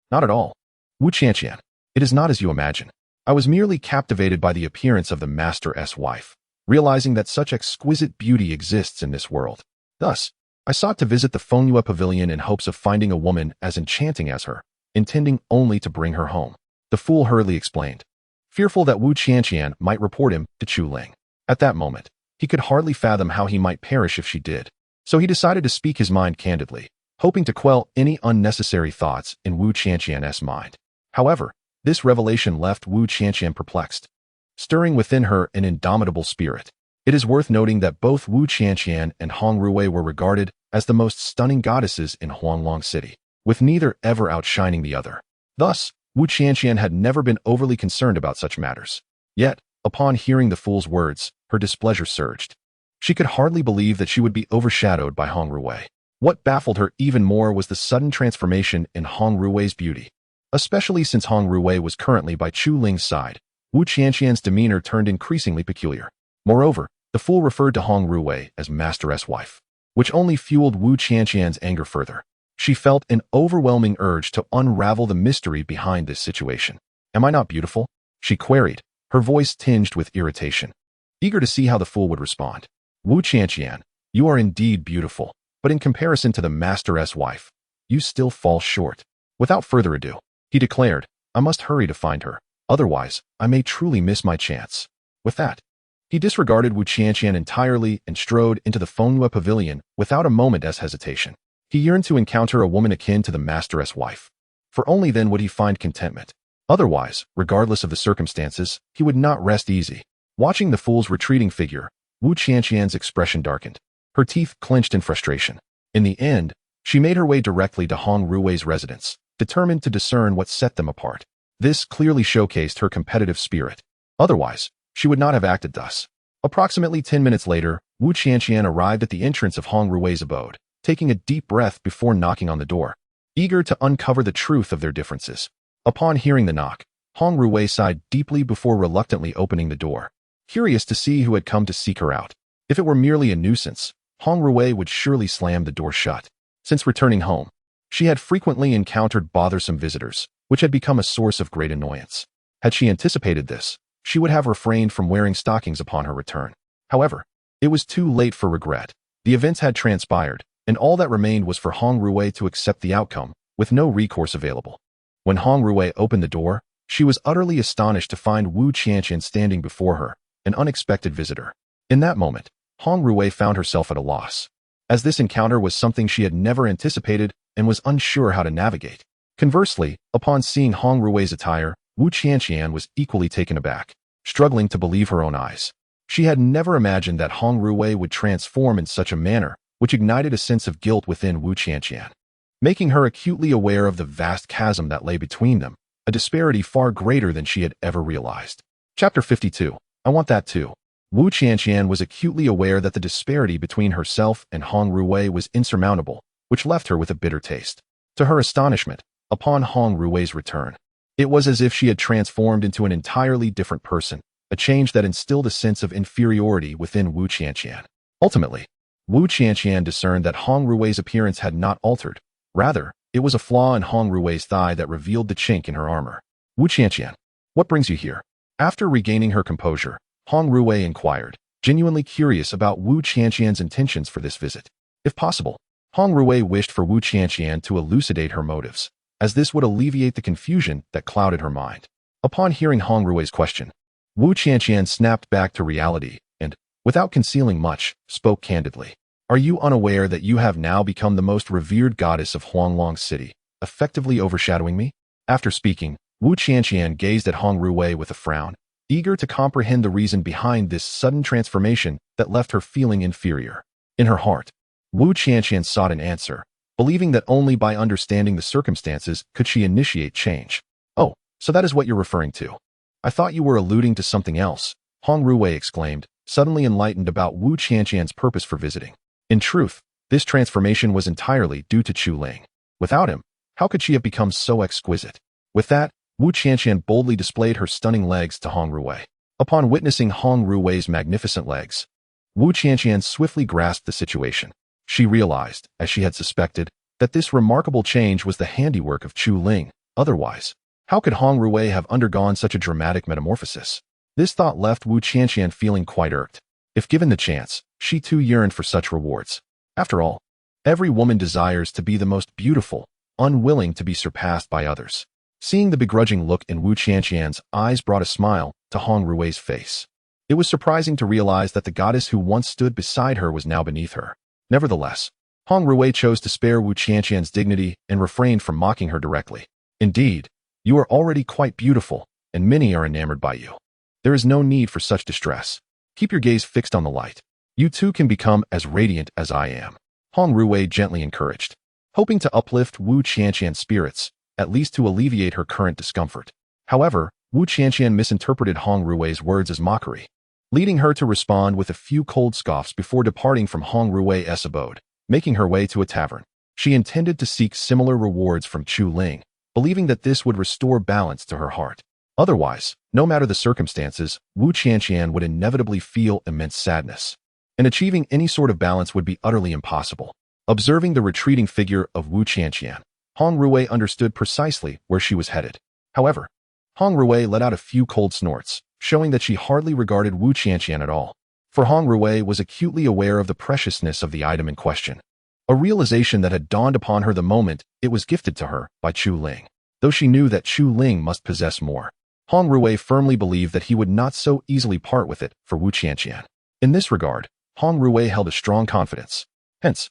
not at all. Wu Qianqian, it is not as you imagine. I was merely captivated by the appearance of the master's wife, realizing that such exquisite beauty exists in this world. Thus, I sought to visit the Fengyue Pavilion in hopes of finding a woman as enchanting as her, intending only to bring her home. The fool hurriedly explained, fearful that Wu Qianqian might report him to Chu Ling. At that moment, he could hardly fathom how he might perish if she did, so he decided to speak his mind candidly, hoping to quell any unnecessary thoughts in Wu Qianqian's mind. However, this revelation left Wu Qianqian perplexed, stirring within her an indomitable spirit. It is worth noting that both Wu Qianqian and Hong Ruwei were regarded as the most stunning goddesses in Huanglong City, with neither ever outshining the other. Thus, Wu Qianqian had never been overly concerned about such matters. Yet, upon hearing the fool's words, her displeasure surged. She could hardly believe that she would be overshadowed by Hong Ruwei. What baffled her even more was the sudden transformation in Hong Ruwei's beauty. Especially since Hong Ruwei was currently by Chu Ling's side, Wu Qianqian's demeanor turned increasingly peculiar. Moreover, the fool referred to Hong Ruwei as master's wife, which only fueled Wu Qianqian's anger further. She felt an overwhelming urge to unravel the mystery behind this situation. Am I not beautiful? She queried, her voice tinged with irritation, eager to see how the fool would respond. Wu Qianqian, you are indeed beautiful, but in comparison to the master's wife, you still fall short. Without further ado, he declared, I must hurry to find her, otherwise I may truly miss my chance. With that, he disregarded Wu Qianqian entirely and strode into the Fengyue Pavilion without a moment's hesitation. He yearned to encounter a woman akin to the master's wife, for only then would he find contentment. Otherwise, regardless of the circumstances, he would not rest easy. Watching the fool's retreating figure, Wu Qianqian's expression darkened. Her teeth clenched in frustration. In the end, she made her way directly to Hong Ruwei's residence, determined to discern what set them apart. This clearly showcased her competitive spirit. Otherwise, she would not have acted thus. Approximately 10 minutes later, Wu Qianqian arrived at the entrance of Hong Ruwei's abode, taking a deep breath before knocking on the door, eager to uncover the truth of their differences. Upon hearing the knock, Hong Ruwei sighed deeply before reluctantly opening the door, curious to see who had come to seek her out. If it were merely a nuisance, Hong Ruwei would surely slam the door shut. Since returning home, she had frequently encountered bothersome visitors, which had become a source of great annoyance. Had she anticipated this, she would have refrained from wearing stockings upon her return. However, it was too late for regret. The events had transpired, and all that remained was for Hong Ruwei to accept the outcome, with no recourse available. When Hong Ruwei opened the door, she was utterly astonished to find Wu Qianqian standing before her, an unexpected visitor. In that moment, Hong Ruwei found herself at a loss, as this encounter was something she had never anticipated and was unsure how to navigate. Conversely, upon seeing Hong Ruwei's attire, Wu Qianqian was equally taken aback, struggling to believe her own eyes. She had never imagined that Hong Ruwei would transform in such a manner, which ignited a sense of guilt within Wu Qianqian, making her acutely aware of the vast chasm that lay between them, a disparity far greater than she had ever realized. Chapter 52. I want that too. Wu Qianqian was acutely aware that the disparity between herself and Hong Ruwei was insurmountable, which left her with a bitter taste. To her astonishment, upon Hong Ruwei's return, it was as if she had transformed into an entirely different person, a change that instilled a sense of inferiority within Wu Qianqian. Ultimately, Wu Qianqian discerned that Hong Ruwei's appearance had not altered. Rather, it was a flaw in Hong Ruwei's thigh that revealed the chink in her armor. Wu Qianqian, what brings you here? After regaining her composure, Hong Ruwei inquired, genuinely curious about Wu Qianqian's intentions for this visit. If possible, Hong Ruwei wished for Wu Qianqian to elucidate her motives, as this would alleviate the confusion that clouded her mind. Upon hearing Hong Ruwei's question, Wu Qianqian snapped back to reality and, without concealing much, spoke candidly. Are you unaware that you have now become the most revered goddess of Huanglong City, effectively overshadowing me? After speaking, Wu Qianqian gazed at Hong Ruwei with a frown, eager to comprehend the reason behind this sudden transformation that left her feeling inferior. In her heart, Wu Qianqian sought an answer, believing that only by understanding the circumstances could she initiate change. Oh, so that is what you're referring to. I thought you were alluding to something else, Hong Ruwei exclaimed, suddenly enlightened about Wu Qianqian's purpose for visiting. In truth, this transformation was entirely due to Chu Ling. Without him, how could she have become so exquisite? With that, Wu Qianqian boldly displayed her stunning legs to Hong Ruwei. Upon witnessing Hong Ruwei's magnificent legs, Wu Qianqian swiftly grasped the situation. She realized, as she had suspected, that this remarkable change was the handiwork of Chu Ling. Otherwise, how could Hong Ruwei have undergone such a dramatic metamorphosis? This thought left Wu Qianqian feeling quite irked. If given the chance, she too yearned for such rewards. After all, every woman desires to be the most beautiful, unwilling to be surpassed by others. Seeing the begrudging look in Wu Qianqian's eyes brought a smile to Hong Ruwei's face. It was surprising to realize that the goddess who once stood beside her was now beneath her. Nevertheless, Hong Ruwei chose to spare Wu Qianqian's dignity and refrained from mocking her directly. Indeed, you are already quite beautiful, and many are enamored by you. There is no need for such distress. Keep your gaze fixed on the light. You too can become as radiant as I am. Hong Ruwei gently encouraged, hoping to uplift Wu Qianqian's spirits, at least to alleviate her current discomfort. However, Wu Qianqian misinterpreted Hong Ruwei's words as mockery, leading her to respond with a few cold scoffs before departing from Hong Ruwei's abode, making her way to a tavern. She intended to seek similar rewards from Chu Ling, believing that this would restore balance to her heart. Otherwise, no matter the circumstances, Wu Qianqian would inevitably feel immense sadness, and achieving any sort of balance would be utterly impossible. Observing the retreating figure of Wu Qianqian, Hong Ruwei understood precisely where she was headed. However, Hong Ruwei let out a few cold snorts, showing that she hardly regarded Wu Qianqian at all. For Hong Ruwei was acutely aware of the preciousness of the item in question, a realization that had dawned upon her the moment it was gifted to her by Chu Ling. Though she knew that Chu Ling must possess more, Hong Ruwei firmly believed that he would not so easily part with it for Wu Qianqian. In this regard, Hong Ruwei held a strong confidence. Hence,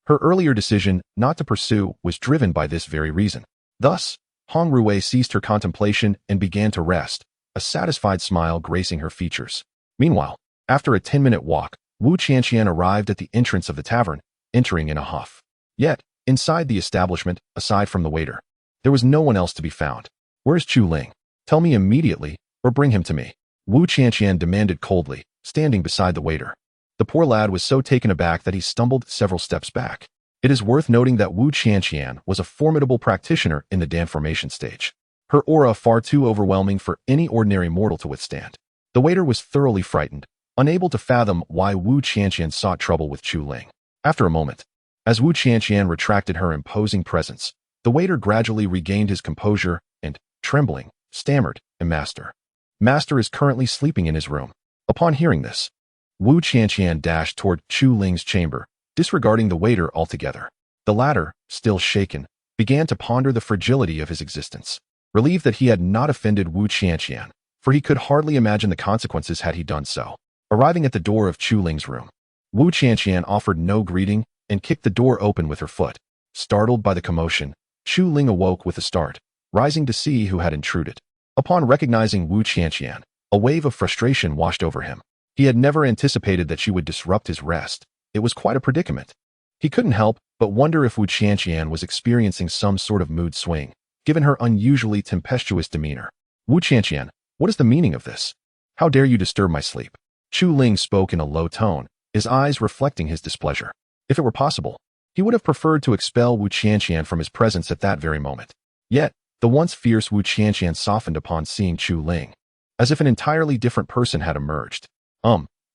her earlier decision not to pursue was driven by this very reason. Thus, Hong Ruwei ceased her contemplation and began to rest, a satisfied smile gracing her features. Meanwhile, after a 10-minute walk, Wu Qianqian arrived at the entrance of the tavern, entering in a huff. Yet, inside the establishment, aside from the waiter, there was no one else to be found. Where's Chu Ling? Tell me immediately, or bring him to me, Wu Qianqian demanded coldly, standing beside the waiter. The poor lad was so taken aback that he stumbled several steps back. It is worth noting that Wu Qianqian was a formidable practitioner in the Dan formation stage, her aura far too overwhelming for any ordinary mortal to withstand. The waiter was thoroughly frightened, unable to fathom why Wu Qianqian sought trouble with Chu Ling. After a moment, as Wu Qianqian retracted her imposing presence, the waiter gradually regained his composure and, trembling, stammered, "Master. Master is currently sleeping in his room." Upon hearing this, Wu Qianqian dashed toward Chu Ling's chamber, disregarding the waiter altogether. The latter, still shaken, began to ponder the fragility of his existence. Relieved that he had not offended Wu Qianqian, for he could hardly imagine the consequences had he done so. Arriving at the door of Chu Ling's room, Wu Qianqian offered no greeting and kicked the door open with her foot. Startled by the commotion, Chu Ling awoke with a start, rising to see who had intruded. Upon recognizing Wu Qianqian, a wave of frustration washed over him. He had never anticipated that she would disrupt his rest. It was quite a predicament. He couldn't help but wonder if Wu Qianqian was experiencing some sort of mood swing, given her unusually tempestuous demeanor. Wu Qianqian, what is the meaning of this? How dare you disturb my sleep? Chu Ling spoke in a low tone, his eyes reflecting his displeasure. If it were possible, he would have preferred to expel Wu Qianqian from his presence at that very moment. Yet, the once fierce Wu Qianqian softened upon seeing Chu Ling, as if an entirely different person had emerged.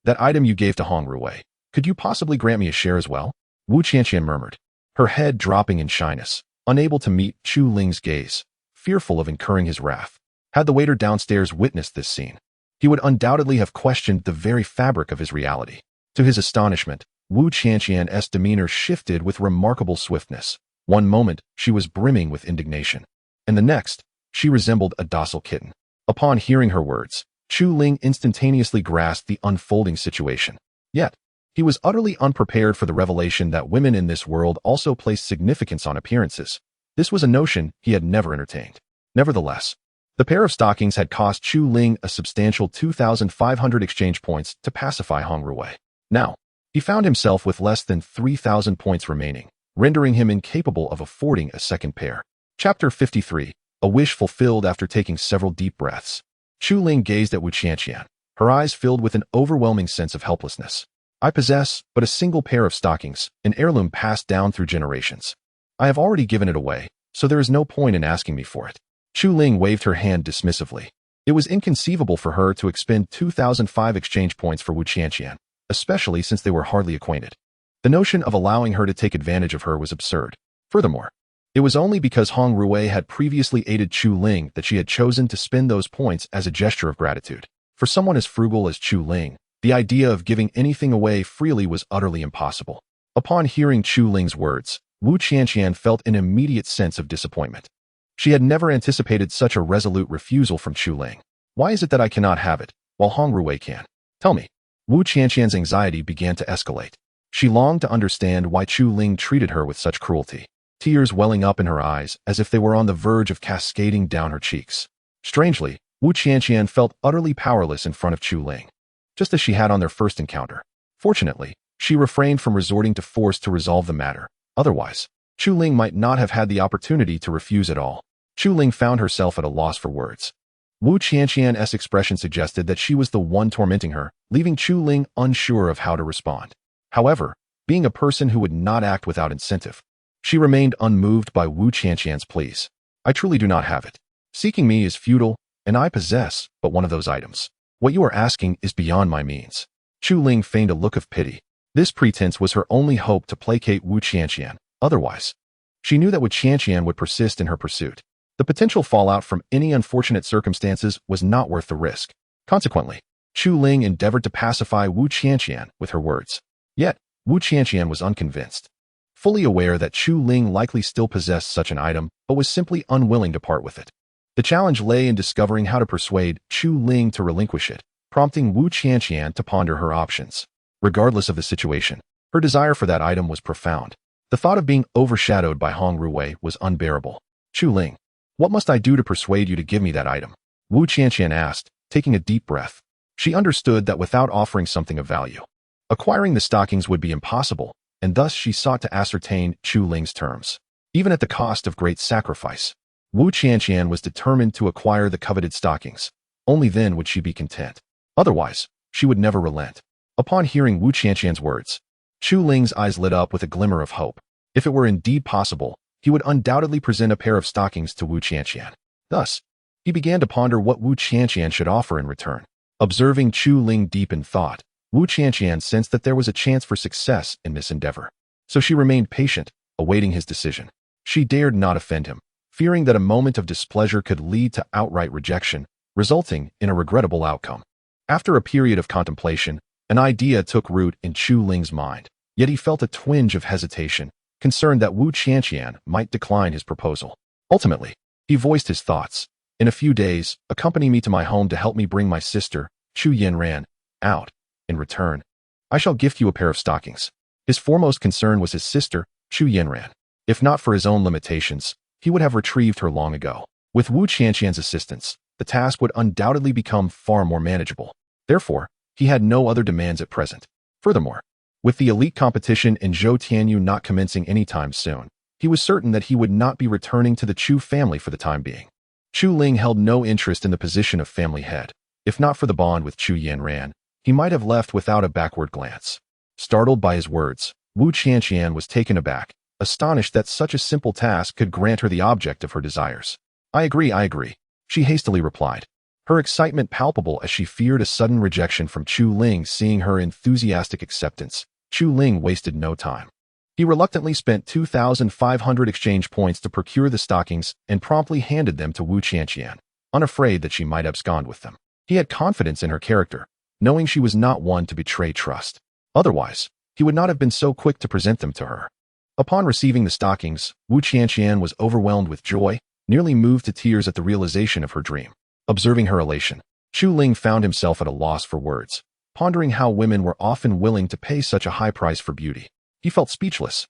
That item you gave to Hong Ruwei, could you possibly grant me a share as well? Wu Qianqian murmured, her head dropping in shyness, unable to meet Chu Ling's gaze, fearful of incurring his wrath. Had the waiter downstairs witnessed this scene, he would undoubtedly have questioned the very fabric of his reality. To his astonishment, Wu Qianqian's demeanor shifted with remarkable swiftness. One moment, she was brimming with indignation, and the next, she resembled a docile kitten. Upon hearing her words, Chu Ling instantaneously grasped the unfolding situation. Yet, he was utterly unprepared for the revelation that women in this world also place significance on appearances. This was a notion he had never entertained. Nevertheless, the pair of stockings had cost Chu Ling a substantial 2,500 exchange points to pacify Hong Ruwei. Now, he found himself with less than 3,000 points remaining, rendering him incapable of affording a second pair. Chapter 53, A Wish Fulfilled After Taking Several Deep Breaths. Chu Ling gazed at Wu Qianqian, her eyes filled with an overwhelming sense of helplessness. I possess but a single pair of stockings, an heirloom passed down through generations. I have already given it away, so there is no point in asking me for it. Chu Ling waved her hand dismissively. It was inconceivable for her to expend 2,005 exchange points for Wu Qianqian, especially since they were hardly acquainted. The notion of allowing her to take advantage of her was absurd. Furthermore, it was only because Hong Rui had previously aided Chu Ling that she had chosen to spend those points as a gesture of gratitude. For someone as frugal as Chu Ling, the idea of giving anything away freely was utterly impossible. Upon hearing Chu Ling's words, Wu Qianqian felt an immediate sense of disappointment. She had never anticipated such a resolute refusal from Chu Ling. Why is it that I cannot have it, while Hong Rui can? Tell me. Wu Qianqian's anxiety began to escalate. She longed to understand why Chu Ling treated her with such cruelty, tears welling up in her eyes as if they were on the verge of cascading down her cheeks. Strangely, Wu Qianqian felt utterly powerless in front of Chu Ling, just as she had on their first encounter. Fortunately, she refrained from resorting to force to resolve the matter. Otherwise, Chu Ling might not have had the opportunity to refuse at all. Chu Ling found herself at a loss for words. Wu Qianqian's expression suggested that she was the one tormenting her, leaving Chu Ling unsure of how to respond. However, being a person who would not act without incentive, she remained unmoved by Wu Qianqian's pleas. I truly do not have it. Seeking me is futile, and I possess but one of those items. What you are asking is beyond my means. Chu Ling feigned a look of pity. This pretense was her only hope to placate Wu Qianqian. Otherwise, she knew that Wu Qianqian would persist in her pursuit. The potential fallout from any unfortunate circumstances was not worth the risk. Consequently, Chu Ling endeavored to pacify Wu Qianqian with her words. Yet, Wu Qianqian was unconvinced. Fully aware that Chu Ling likely still possessed such an item, but was simply unwilling to part with it. The challenge lay in discovering how to persuade Chu Ling to relinquish it, prompting Wu Qianqian to ponder her options. Regardless of the situation, her desire for that item was profound. The thought of being overshadowed by Hong Rui was unbearable. Chu Ling, what must I do to persuade you to give me that item? Wu Qianqian asked, taking a deep breath. She understood that without offering something of value, acquiring the stockings would be impossible, and thus she sought to ascertain Chu Ling's terms. Even at the cost of great sacrifice, Wu Qianqian was determined to acquire the coveted stockings. Only then would she be content. Otherwise, she would never relent. Upon hearing Wu Qianqian's words, Chu Ling's eyes lit up with a glimmer of hope. If it were indeed possible, he would undoubtedly present a pair of stockings to Wu Qianqian. Thus, he began to ponder what Wu Qianqian should offer in return. Observing Chu Ling deep in thought, Wu Qianqian sensed that there was a chance for success in this endeavor. So she remained patient, awaiting his decision. She dared not offend him, fearing that a moment of displeasure could lead to outright rejection, resulting in a regrettable outcome. After a period of contemplation, an idea took root in Chu Ling's mind, yet he felt a twinge of hesitation, concerned that Wu Qianqian might decline his proposal. Ultimately, he voiced his thoughts. In a few days, accompany me to my home to help me bring my sister, Chu Yanran, out. In return, I shall gift you a pair of stockings. His foremost concern was his sister, Chu Yanran. If not for his own limitations, he would have retrieved her long ago. With Wu Qianqian's assistance, the task would undoubtedly become far more manageable. Therefore, he had no other demands at present. Furthermore, with the elite competition in Zhou Tianyu not commencing anytime soon, he was certain that he would not be returning to the Chu family for the time being. Chu Ling held no interest in the position of family head. If not for the bond with Chu Yanran, he might have left without a backward glance. Startled by his words, Wu Qianqian was taken aback, astonished that such a simple task could grant her the object of her desires. I agree, she hastily replied, her excitement palpable as she feared a sudden rejection from Chu Ling. Seeing her enthusiastic acceptance, Chu Ling wasted no time. He reluctantly spent 2,500 exchange points to procure the stockings and promptly handed them to Wu Qianqian, unafraid that she might abscond with them. He had confidence in her character, knowing she was not one to betray trust. Otherwise, he would not have been so quick to present them to her. Upon receiving the stockings, Wu Qianqian was overwhelmed with joy, nearly moved to tears at the realization of her dream. Observing her elation, Chu Ling found himself at a loss for words, pondering how women were often willing to pay such a high price for beauty. He felt speechless.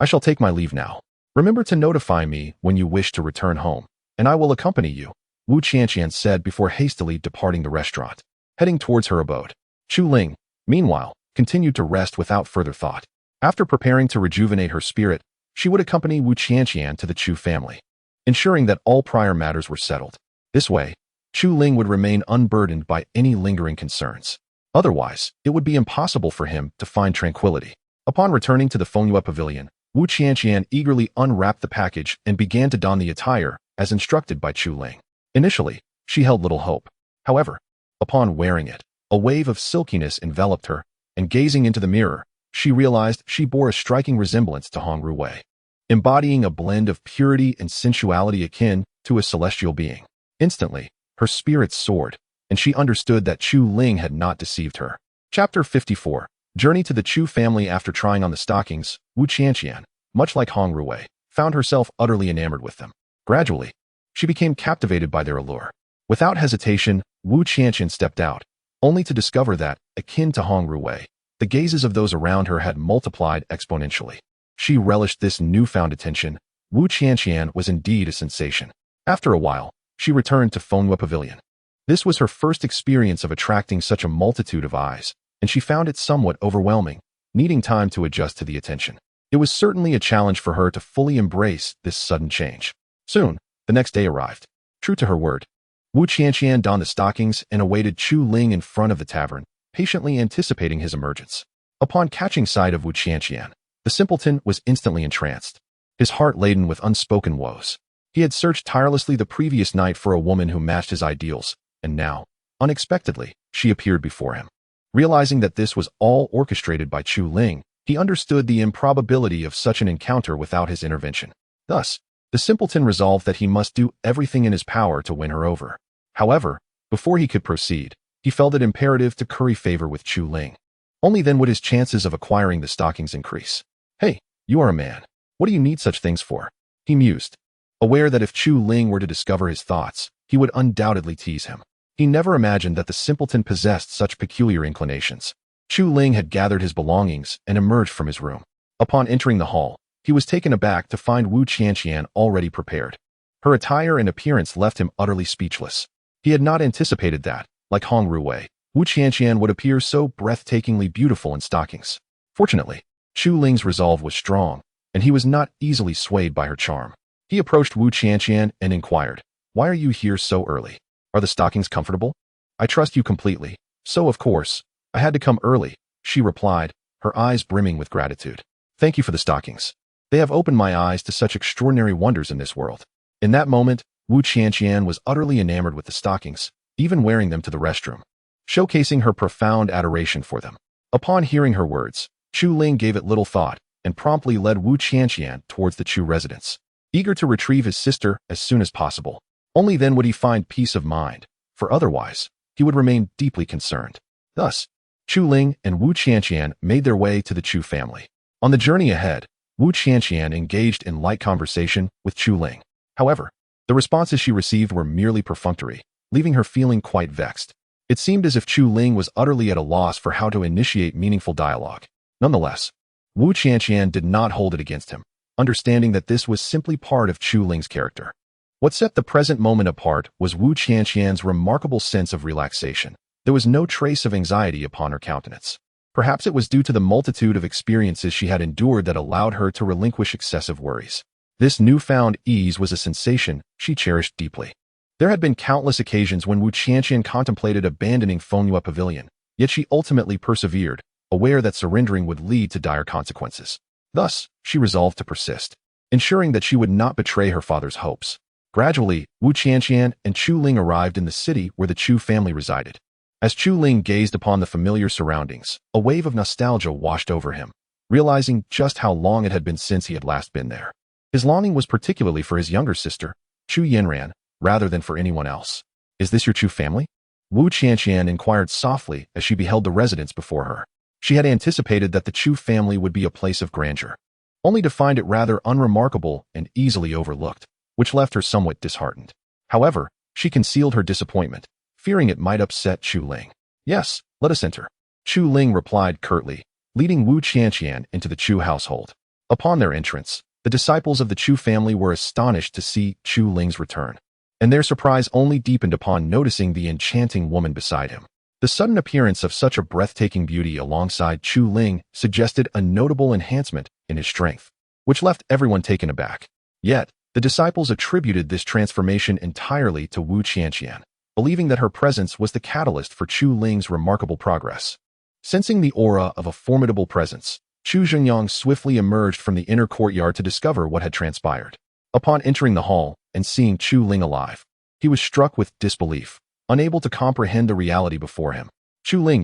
I shall take my leave now. Remember to notify me when you wish to return home, and I will accompany you, Wu Qianqian said before hastily departing the restaurant. Heading towards her abode, Chu Ling, meanwhile, continued to rest without further thought. After preparing to rejuvenate her spirit, she would accompany Wu Qianqian to the Chu family, ensuring that all prior matters were settled. This way, Chu Ling would remain unburdened by any lingering concerns. Otherwise, it would be impossible for him to find tranquility. Upon returning to the Fengyue pavilion, Wu Qianqian eagerly unwrapped the package and began to don the attire, as instructed by Chu Ling. Initially, she held little hope. However, upon wearing it, a wave of silkiness enveloped her, and gazing into the mirror, she realized she bore a striking resemblance to Hong Ruwei, embodying a blend of purity and sensuality akin to a celestial being. Instantly, her spirits soared, and she understood that Chu Ling had not deceived her. Chapter 54. Journey to the Chu family. After trying on the stockings, Wu Qianqian, much like Hong Ruwei, found herself utterly enamored with them. Gradually, she became captivated by their allure. Without hesitation, Wu Qianqian stepped out, only to discover that, akin to Hong Ruwei, the gazes of those around her had multiplied exponentially. She relished this newfound attention. Wu Qianqian was indeed a sensation. After a while, she returned to Fengyue Pavilion. This was her first experience of attracting such a multitude of eyes, and she found it somewhat overwhelming, needing time to adjust to the attention. It was certainly a challenge for her to fully embrace this sudden change. Soon, the next day arrived. True to her word, Wu Qianqian donned the stockings and awaited Chu Ling in front of the tavern, patiently anticipating his emergence. Upon catching sight of Wu Qianqian, the simpleton was instantly entranced, his heart laden with unspoken woes. He had searched tirelessly the previous night for a woman who matched his ideals, and now, unexpectedly, she appeared before him. Realizing that this was all orchestrated by Chu Ling, he understood the improbability of such an encounter without his intervention. Thus, the simpleton resolved that he must do everything in his power to win her over. However, before he could proceed, he felt it imperative to curry favor with Chu Ling. Only then would his chances of acquiring the stockings increase. "Hey, you are a man. What do you need such things for?" he mused, aware that if Chu Ling were to discover his thoughts, he would undoubtedly tease him. He never imagined that the simpleton possessed such peculiar inclinations. Chu Ling had gathered his belongings and emerged from his room. Upon entering the hall, he was taken aback to find Wu Qianqian already prepared. Her attire and appearance left him utterly speechless. He had not anticipated that, like Hong Ruwei, Wu Qianqian would appear so breathtakingly beautiful in stockings. Fortunately, Chu Ling's resolve was strong, and he was not easily swayed by her charm. He approached Wu Qianqian and inquired, "Why are you here so early? Are the stockings comfortable? I trust you completely, so of course, I had to come early," she replied, her eyes brimming with gratitude. "Thank you for the stockings. They have opened my eyes to such extraordinary wonders in this world." In that moment, Wu Qianqian was utterly enamored with the stockings, even wearing them to the restroom, showcasing her profound adoration for them. Upon hearing her words, Chu Ling gave it little thought and promptly led Wu Qianqian towards the Chu residence, eager to retrieve his sister as soon as possible. Only then would he find peace of mind, for otherwise, he would remain deeply concerned. Thus, Chu Ling and Wu Qianqian made their way to the Chu family. On the journey ahead, Wu Qianqian engaged in light conversation with Chu Ling. However, the responses she received were merely perfunctory, leaving her feeling quite vexed. It seemed as if Chu Ling was utterly at a loss for how to initiate meaningful dialogue. Nonetheless, Wu Qianqian did not hold it against him, understanding that this was simply part of Chu Ling's character. What set the present moment apart was Wu Qianqian's remarkable sense of relaxation. There was no trace of anxiety upon her countenance. Perhaps it was due to the multitude of experiences she had endured that allowed her to relinquish excessive worries. This newfound ease was a sensation she cherished deeply. There had been countless occasions when Wu Qianqian contemplated abandoning Fengyue Pavilion, yet she ultimately persevered, aware that surrendering would lead to dire consequences. Thus, she resolved to persist, ensuring that she would not betray her father's hopes. Gradually, Wu Qianqian and Chu Ling arrived in the city where the Chu family resided. As Chu Ling gazed upon the familiar surroundings, a wave of nostalgia washed over him, realizing just how long it had been since he had last been there. His longing was particularly for his younger sister, Chu Yanran, rather than for anyone else. "Is this your Chu family?" Wu Qianqian inquired softly as she beheld the residence before her. She had anticipated that the Chu family would be a place of grandeur, only to find it rather unremarkable and easily overlooked, which left her somewhat disheartened. However, she concealed her disappointment, fearing it might upset Chu Ling. "Yes, let us enter," Chu Ling replied curtly, leading Wu Qianqian into the Chu household. Upon their entrance, the disciples of the Chu family were astonished to see Chu Ling's return, and their surprise only deepened upon noticing the enchanting woman beside him. The sudden appearance of such a breathtaking beauty alongside Chu Ling suggested a notable enhancement in his strength, which left everyone taken aback. Yet, the disciples attributed this transformation entirely to Wu Qianqian, believing that her presence was the catalyst for Chu Ling's remarkable progress. Sensing the aura of a formidable presence, Chu Zhenyang swiftly emerged from the inner courtyard to discover what had transpired. Upon entering the hall, and seeing Chu Ling alive. He was struck with disbelief, unable to comprehend the reality before him. Chu Ling,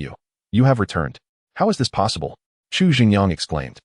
you have returned. How is this possible? Chu Xingyang exclaimed,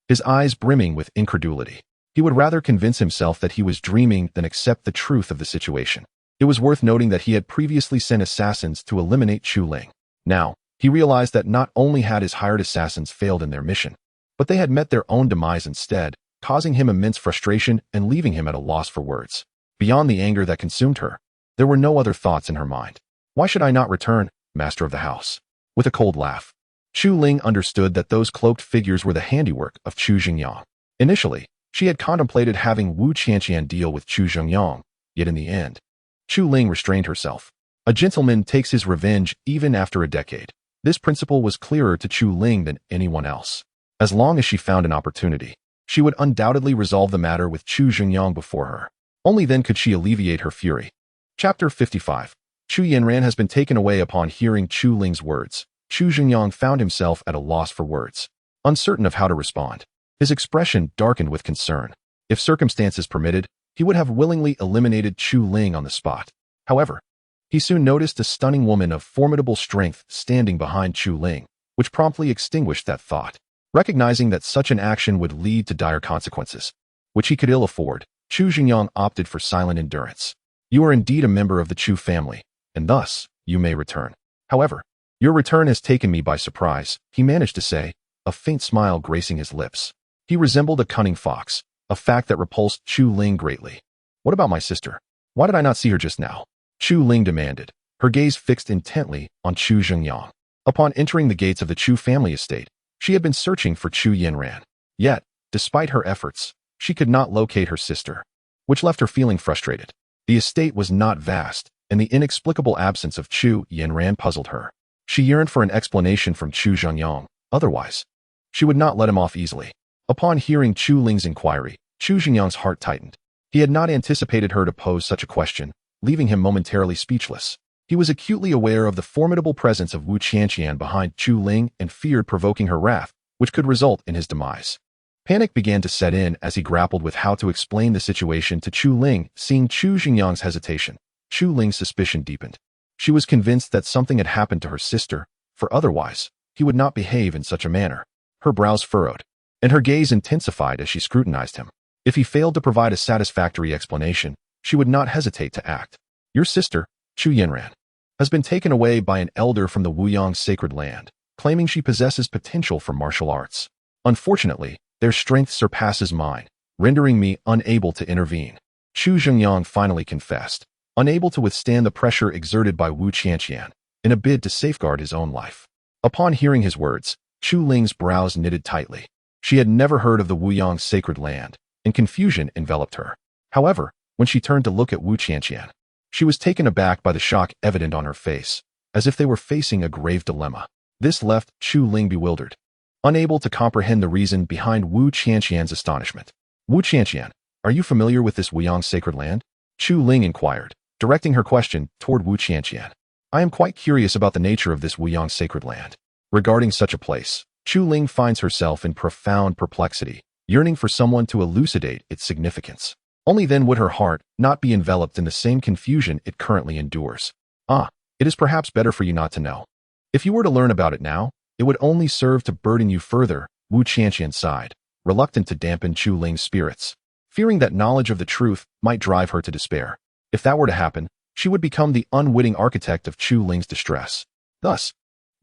his eyes brimming with incredulity. He would rather convince himself that he was dreaming than accept the truth of the situation. It was worth noting that he had previously sent assassins to eliminate Chu Ling. Now, he realized that not only had his hired assassins failed in their mission, but they had met their own demise instead, causing him immense frustration and leaving him at a loss for words. Beyond the anger that consumed her, there were no other thoughts in her mind. Why should I not return, master of the house? With a cold laugh, Chu Ling understood that those cloaked figures were the handiwork of Chu Xingyang. Initially, she had contemplated having Wu Qianqian deal with Chu Xingyang, yet in the end, Chu Ling restrained herself. A gentleman takes his revenge even after a decade. This principle was clearer to Chu Ling than anyone else. As long as she found an opportunity, she would undoubtedly resolve the matter with Chu Xingyang before her. Only then could she alleviate her fury. Chapter 55. Chu Yanran has been taken away. Upon hearing Chu Ling's words, Chu Xingyang found himself at a loss for words, uncertain of how to respond. His expression darkened with concern. If circumstances permitted, he would have willingly eliminated Chu Ling on the spot. However, he soon noticed a stunning woman of formidable strength standing behind Chu Ling, which promptly extinguished that thought. Recognizing that such an action would lead to dire consequences, which he could ill afford, Chu Xingyang opted for silent endurance. You are indeed a member of the Chu family, and thus, you may return. However, your return has taken me by surprise, he managed to say, a faint smile gracing his lips. He resembled a cunning fox, a fact that repulsed Chu Ling greatly. What about my sister? Why did I not see her just now? Chu Ling demanded, her gaze fixed intently on Chu Xingyang. Upon entering the gates of the Chu family estate, she had been searching for Chu Yanran. Yet, despite her efforts, she could not locate her sister, which left her feeling frustrated. The estate was not vast, and the inexplicable absence of Chu Yanran puzzled her. She yearned for an explanation from Chu Xingyang, otherwise, she would not let him off easily. Upon hearing Chu Ling's inquiry, Chu Xingyang's heart tightened. He had not anticipated her to pose such a question, leaving him momentarily speechless. He was acutely aware of the formidable presence of Wu Qianqian behind Chu Ling and feared provoking her wrath, which could result in his demise. Panic began to set in as he grappled with how to explain the situation to Chu Ling. Seeing Chu Xingyang's hesitation, Chu Ling's suspicion deepened. She was convinced that something had happened to her sister, for otherwise, he would not behave in such a manner. Her brows furrowed, and her gaze intensified as she scrutinized him. If he failed to provide a satisfactory explanation, she would not hesitate to act. Your sister, Chu Yanran, has been taken away by an elder from the Wuyang sacred land, claiming she possesses potential for martial arts. Unfortunately, their strength surpasses mine, rendering me unable to intervene. Chu Xingyang finally confessed, unable to withstand the pressure exerted by Wu Qianqian, in a bid to safeguard his own life. Upon hearing his words, Chu Ling's brows knitted tightly. She had never heard of the Wuyang sacred land, and confusion enveloped her. However, when she turned to look at Wu Qianqian, she was taken aback by the shock evident on her face, as if they were facing a grave dilemma. This left Chu Ling bewildered, unable to comprehend the reason behind Wu Qianqian's astonishment. Wu Qianqian, are you familiar with this Wuyang sacred land? Chu Ling inquired, directing her question toward Wu Qianqian. I am quite curious about the nature of this Wuyang sacred land. Regarding such a place, Chu Ling finds herself in profound perplexity, yearning for someone to elucidate its significance. Only then would her heart not be enveloped in the same confusion it currently endures. It is perhaps better for you not to know. If you were to learn about it now, it would only serve to burden you further, Wu Qianqian sighed, reluctant to dampen Chu Ling's spirits, fearing that knowledge of the truth might drive her to despair. If that were to happen, she would become the unwitting architect of Chu Ling's distress. Thus,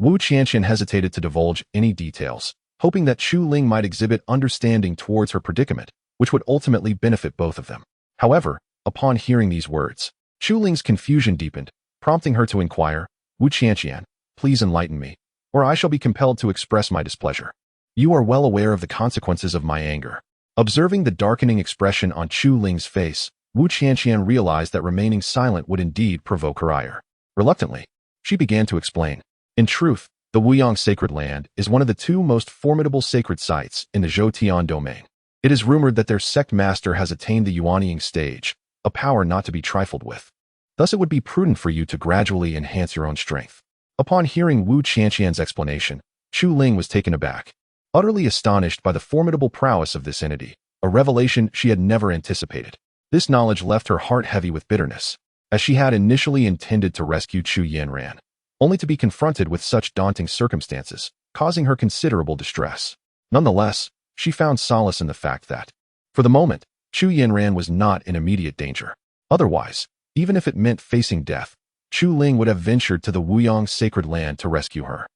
Wu Qianqian hesitated to divulge any details, hoping that Chu Ling might exhibit understanding towards her predicament, which would ultimately benefit both of them. However, upon hearing these words, Chu Ling's confusion deepened, prompting her to inquire, Wu Qianqian, please enlighten me, or I shall be compelled to express my displeasure. You are well aware of the consequences of my anger. Observing the darkening expression on Chu Ling's face, Wu Qianqian realized that remaining silent would indeed provoke her ire. Reluctantly, she began to explain. In truth, the Wuyang sacred land is one of the two most formidable sacred sites in the Zhoutian domain. It is rumored that their sect master has attained the Yuanying stage, a power not to be trifled with. Thus it would be prudent for you to gradually enhance your own strength. Upon hearing Wu Qianqian's explanation, Chu Ling was taken aback, utterly astonished by the formidable prowess of this entity, a revelation she had never anticipated. This knowledge left her heart heavy with bitterness, as she had initially intended to rescue Chu Yanran, only to be confronted with such daunting circumstances, causing her considerable distress. Nonetheless, she found solace in the fact that, for the moment, Chu Yanran was not in immediate danger. Otherwise, even if it meant facing death, Chu Ling would have ventured to the Wuyang sacred land to rescue her.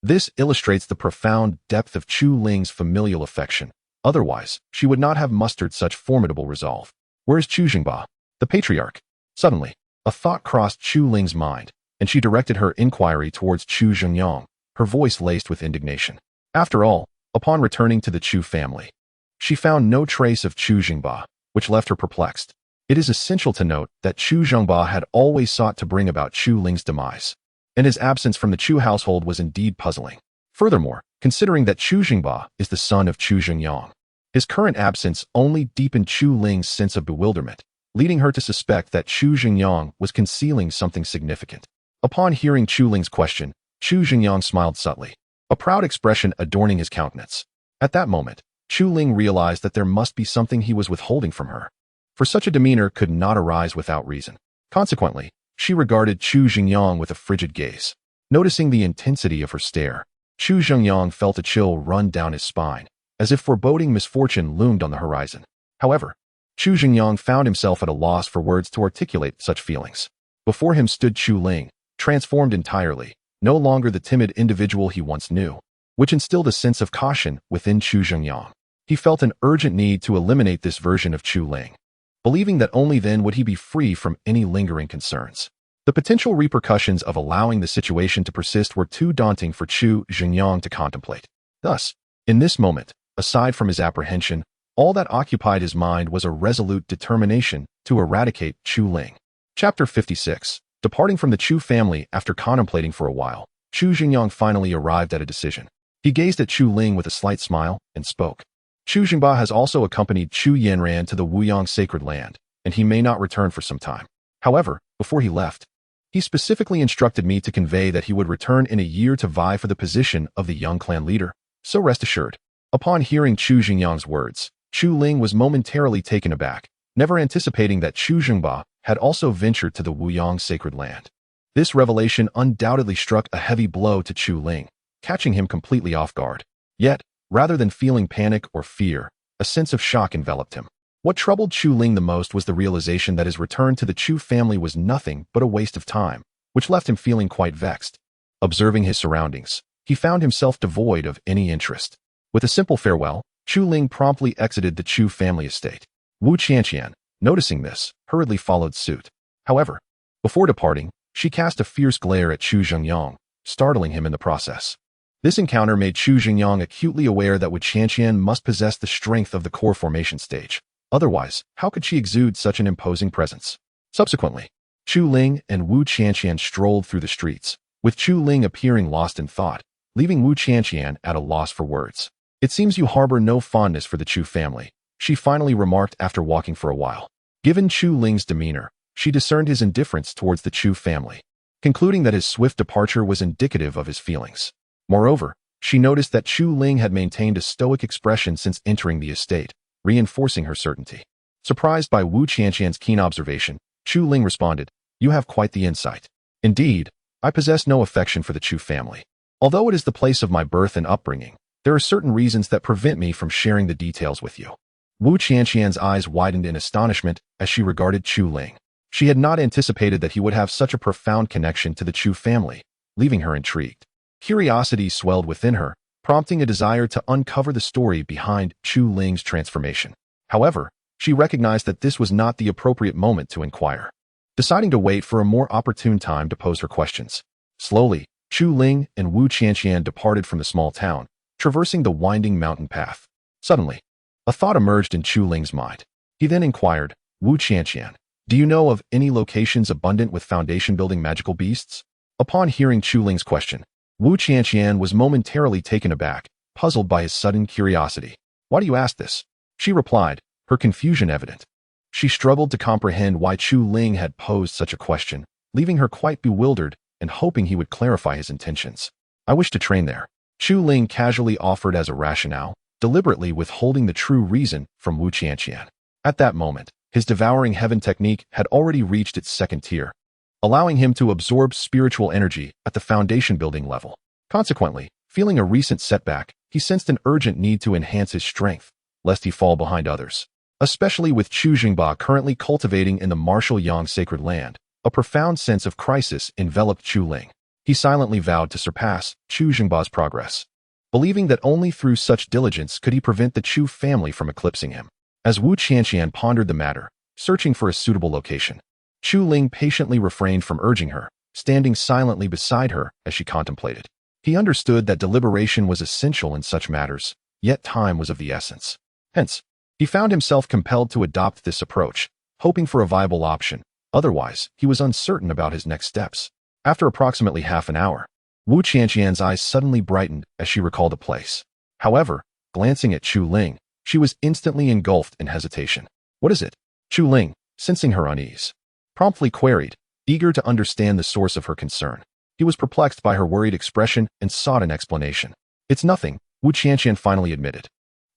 This illustrates the profound depth of Chu Ling's familial affection. Otherwise, she would not have mustered such formidable resolve. Where's Chu Jingba, the patriarch? Suddenly, a thought crossed Chu Ling's mind, and she directed her inquiry towards Chu Zhengyang, her voice laced with indignation. After all, upon returning to the Chu family, she found no trace of Chu Jingba, which left her perplexed. It is essential to note that Chu Zhengba had always sought to bring about Chu Ling's demise, and his absence from the Chu household was indeed puzzling. Furthermore, considering that Chu Jingba is the son of Chu Zhengyang, his current absence only deepened Chu Ling's sense of bewilderment, leading her to suspect that Chu Zhengyang was concealing something significant. Upon hearing Chu Ling's question, Chu Zhengyang smiled subtly, a proud expression adorning his countenance. At that moment, Chu Ling realized that there must be something he was withholding from her, for such a demeanor could not arise without reason. Consequently, she regarded Chu Zhengyang with a frigid gaze. Noticing the intensity of her stare, Chu Zhengyang felt a chill run down his spine, as if foreboding misfortune loomed on the horizon. However, Chu Zhengyang found himself at a loss for words to articulate such feelings. Before him stood Chu Ling, transformed entirely, no longer the timid individual he once knew, which instilled a sense of caution within Chu Zhengyang. He felt an urgent need to eliminate this version of Chu Ling, believing that only then would he be free from any lingering concerns. The potential repercussions of allowing the situation to persist were too daunting for Chu Zhengyang to contemplate. Thus, in this moment, aside from his apprehension, all that occupied his mind was a resolute determination to eradicate Chu Ling. Chapter 56. Departing from the Chu family after contemplating for a while, Chu Zhengyang finally arrived at a decision. He gazed at Chu Ling with a slight smile and spoke. Chu Jingba has also accompanied Chu Yanran to the Wuyang sacred land, and he may not return for some time. However, before he left, he specifically instructed me to convey that he would return in a year to vie for the position of the young clan leader, so rest assured. Upon hearing Chu Zhengyang's words, Chu Ling was momentarily taken aback, never anticipating that Chu Jingba had also ventured to the Wuyang sacred land. This revelation undoubtedly struck a heavy blow to Chu Ling, catching him completely off guard. Yet, rather than feeling panic or fear, a sense of shock enveloped him. What troubled Chu Ling the most was the realization that his return to the Chu family was nothing but a waste of time, which left him feeling quite vexed. Observing his surroundings, he found himself devoid of any interest. With a simple farewell, Chu Ling promptly exited the Chu family estate. Wu Qianqian, noticing this, hurriedly followed suit. However, before departing, she cast a fierce glare at Chu Zhengyang, startling him in the process. This encounter made Chu Zhengyang acutely aware that Wu Qianqian must possess the strength of the core formation stage. Otherwise, how could she exude such an imposing presence? Subsequently, Chu Ling and Wu Qianqian strolled through the streets, with Chu Ling appearing lost in thought, leaving Wu Qianqian at a loss for words. It seems you harbor no fondness for the Chu family, she finally remarked after walking for a while. Given Chu Ling's demeanor, she discerned his indifference towards the Chu family, concluding that his swift departure was indicative of his feelings. Moreover, she noticed that Chu Ling had maintained a stoic expression since entering the estate, reinforcing her certainty. Surprised by Wu Qianqian's keen observation, Chu Ling responded, "You have quite the insight. Indeed, I possess no affection for the Chu family. Although it is the place of my birth and upbringing, there are certain reasons that prevent me from sharing the details with you." Wu Qianqian's eyes widened in astonishment as she regarded Chu Ling. She had not anticipated that he would have such a profound connection to the Chu family, leaving her intrigued. Curiosity swelled within her, prompting a desire to uncover the story behind Chu Ling's transformation. However, she recognized that this was not the appropriate moment to inquire, deciding to wait for a more opportune time to pose her questions. Slowly, Chu Ling and Wu Qianqian departed from the small town, traversing the winding mountain path. Suddenly, a thought emerged in Chu Ling's mind. He then inquired, "Wu Qianqian, do you know of any locations abundant with foundation-building magical beasts?" Upon hearing Chu Ling's question, Wu Qianqian was momentarily taken aback, puzzled by his sudden curiosity. "Why do you ask this?" she replied, her confusion evident. She struggled to comprehend why Chu Ling had posed such a question, leaving her quite bewildered and hoping he would clarify his intentions. "I wish to train there," Chu Ling casually offered as a rationale, deliberately withholding the true reason from Wu Qianqian. At that moment, His Devouring Heaven technique had already reached its second tier, allowing him to absorb spiritual energy at the foundation building level. Consequently, feeling a recent setback, he sensed an urgent need to enhance his strength, lest he fall behind others. Especially with Chu Ling currently cultivating in the martial Yang sacred land, a profound sense of crisis enveloped Chu Ling. He silently vowed to surpass Chu Ling's progress, believing that only through such diligence could he prevent the Chu family from eclipsing him. As Wu Qianqian pondered the matter, searching for a suitable location, Chu Ling patiently refrained from urging her, standing silently beside her as she contemplated. He understood that deliberation was essential in such matters, yet time was of the essence. Hence, he found himself compelled to adopt this approach, hoping for a viable option. Otherwise, he was uncertain about his next steps. After approximately half an hour, Wu Qianqian's eyes suddenly brightened as she recalled the place. However, glancing at Chu Ling, she was instantly engulfed in hesitation. "What is it?" Chu Ling, sensing her unease, promptly queried, eager to understand the source of her concern. He was perplexed by her worried expression and sought an explanation. "It's nothing," Wu Qianqian finally admitted.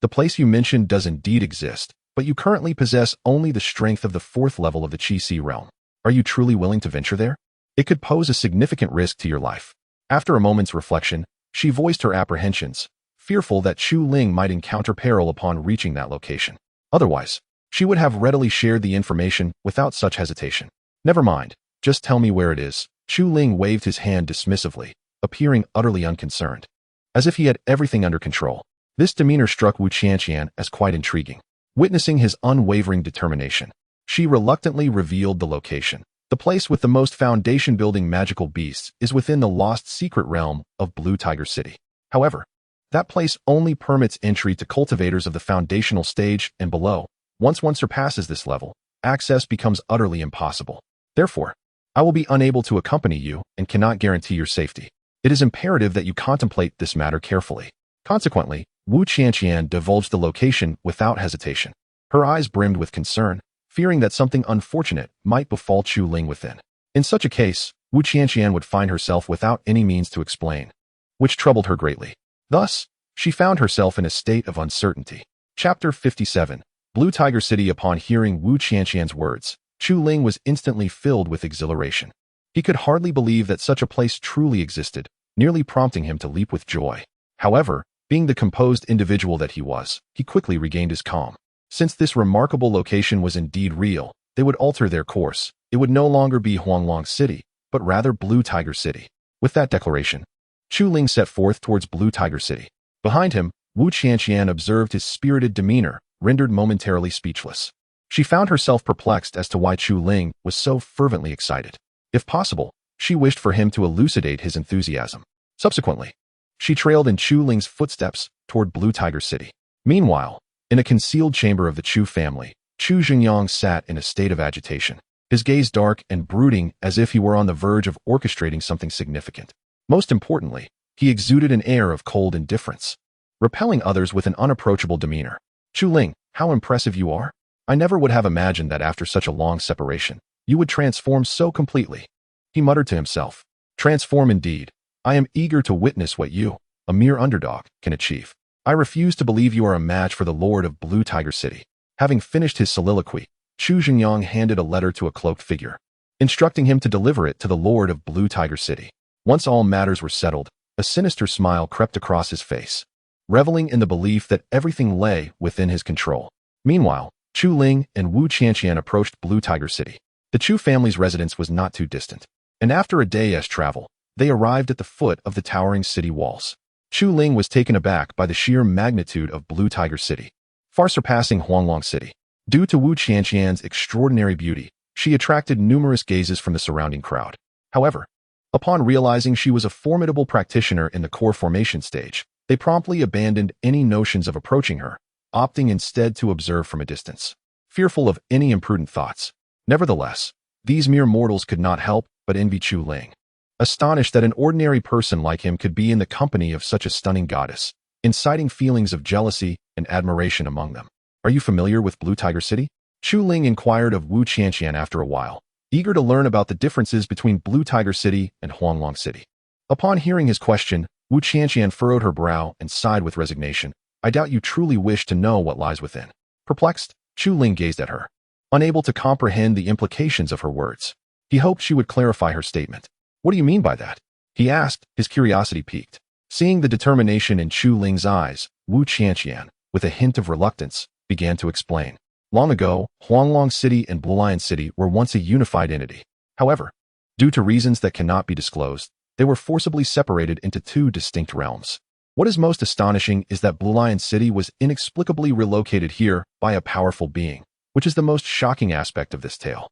"The place you mentioned does indeed exist, but you currently possess only the strength of the 4th level of the Qi realm. Are you truly willing to venture there? It could pose a significant risk to your life." After a moment's reflection, she voiced her apprehensions, fearful that Chu Ling might encounter peril upon reaching that location. Otherwise, she would have readily shared the information without such hesitation. "Never mind, just tell me where it is." Chu Ling waved his hand dismissively, appearing utterly unconcerned, as if he had everything under control. This demeanor struck Wu Qianqian as quite intriguing. Witnessing his unwavering determination, she reluctantly revealed the location. "The place with the most foundation-building magical beasts is within the lost secret realm of Blue Tiger City. However, that place only permits entry to cultivators of the foundational stage and below. Once one surpasses this level, access becomes utterly impossible. Therefore, I will be unable to accompany you and cannot guarantee your safety. It is imperative that you contemplate this matter carefully." Consequently, Wu Qianqian divulged the location without hesitation. Her eyes brimmed with concern, fearing that something unfortunate might befall Chu Ling within. In such a case, Wu Qianqian would find herself without any means to explain, which troubled her greatly. Thus, she found herself in a state of uncertainty. Chapter 57. Blue Tiger City. Upon hearing Wu Qianqian's words, Chu Ling was instantly filled with exhilaration. He could hardly believe that such a place truly existed, nearly prompting him to leap with joy. However, being the composed individual that he was, he quickly regained his calm. Since this remarkable location was indeed real, they would alter their course. It would no longer be Huanglong City, but rather Blue Tiger City. With that declaration, Chu Ling set forth towards Blue Tiger City. Behind him, Wu Qianqian observed his spirited demeanor, rendered momentarily speechless. She found herself perplexed as to why Chu Ling was so fervently excited. If possible, she wished for him to elucidate his enthusiasm. Subsequently, she trailed in Chu Ling's footsteps toward Blue Tiger City. Meanwhile, in a concealed chamber of the Chu family, Chu Jingyang sat in a state of agitation, his gaze dark and brooding as if he were on the verge of orchestrating something significant. Most importantly, he exuded an air of cold indifference, repelling others with an unapproachable demeanor. "Chu Ling, how impressive you are! I never would have imagined that after such a long separation, you would transform so completely." He muttered to himself. "Transform indeed. I am eager to witness what you, a mere underdog, can achieve. I refuse to believe you are a match for the Lord of Blue Tiger City." Having finished his soliloquy, Chu Jingyang handed a letter to a cloaked figure, instructing him to deliver it to the Lord of Blue Tiger City. Once all matters were settled, a sinister smile crept across his face, reveling in the belief that everything lay within his control. Meanwhile, Chu Ling and Wu Qianqian approached Blue Tiger City. The Chu family's residence was not too distant, and after a day's travel, they arrived at the foot of the towering city walls. Chu Ling was taken aback by the sheer magnitude of Blue Tiger City, far surpassing Huanglong City. Due to Wu Qianqian's extraordinary beauty, she attracted numerous gazes from the surrounding crowd. However, upon realizing she was a formidable practitioner in the core formation stage, they promptly abandoned any notions of approaching her, opting instead to observe from a distance, fearful of any imprudent thoughts. Nevertheless, these mere mortals could not help but envy Chu Ling, astonished that an ordinary person like him could be in the company of such a stunning goddess, inciting feelings of jealousy and admiration among them. "Are you familiar with Blue Tiger City?" Chu Ling inquired of Wu Qianqian after a while, eager to learn about the differences between Blue Tiger City and Huanglong City. Upon hearing his question, Wu Qianqian furrowed her brow and sighed with resignation. "I doubt you truly wish to know what lies within." Perplexed, Chu Ling gazed at her, unable to comprehend the implications of her words. He hoped she would clarify her statement. "What do you mean by that?" he asked, his curiosity piqued. Seeing the determination in Chu Ling's eyes, Wu Qianqian, with a hint of reluctance, began to explain. Long ago, Huanglong City and Blue Lion City were once a unified entity. However, due to reasons that cannot be disclosed, they were forcibly separated into two distinct realms. What is most astonishing is that Blue Lion City was inexplicably relocated here by a powerful being, which is the most shocking aspect of this tale.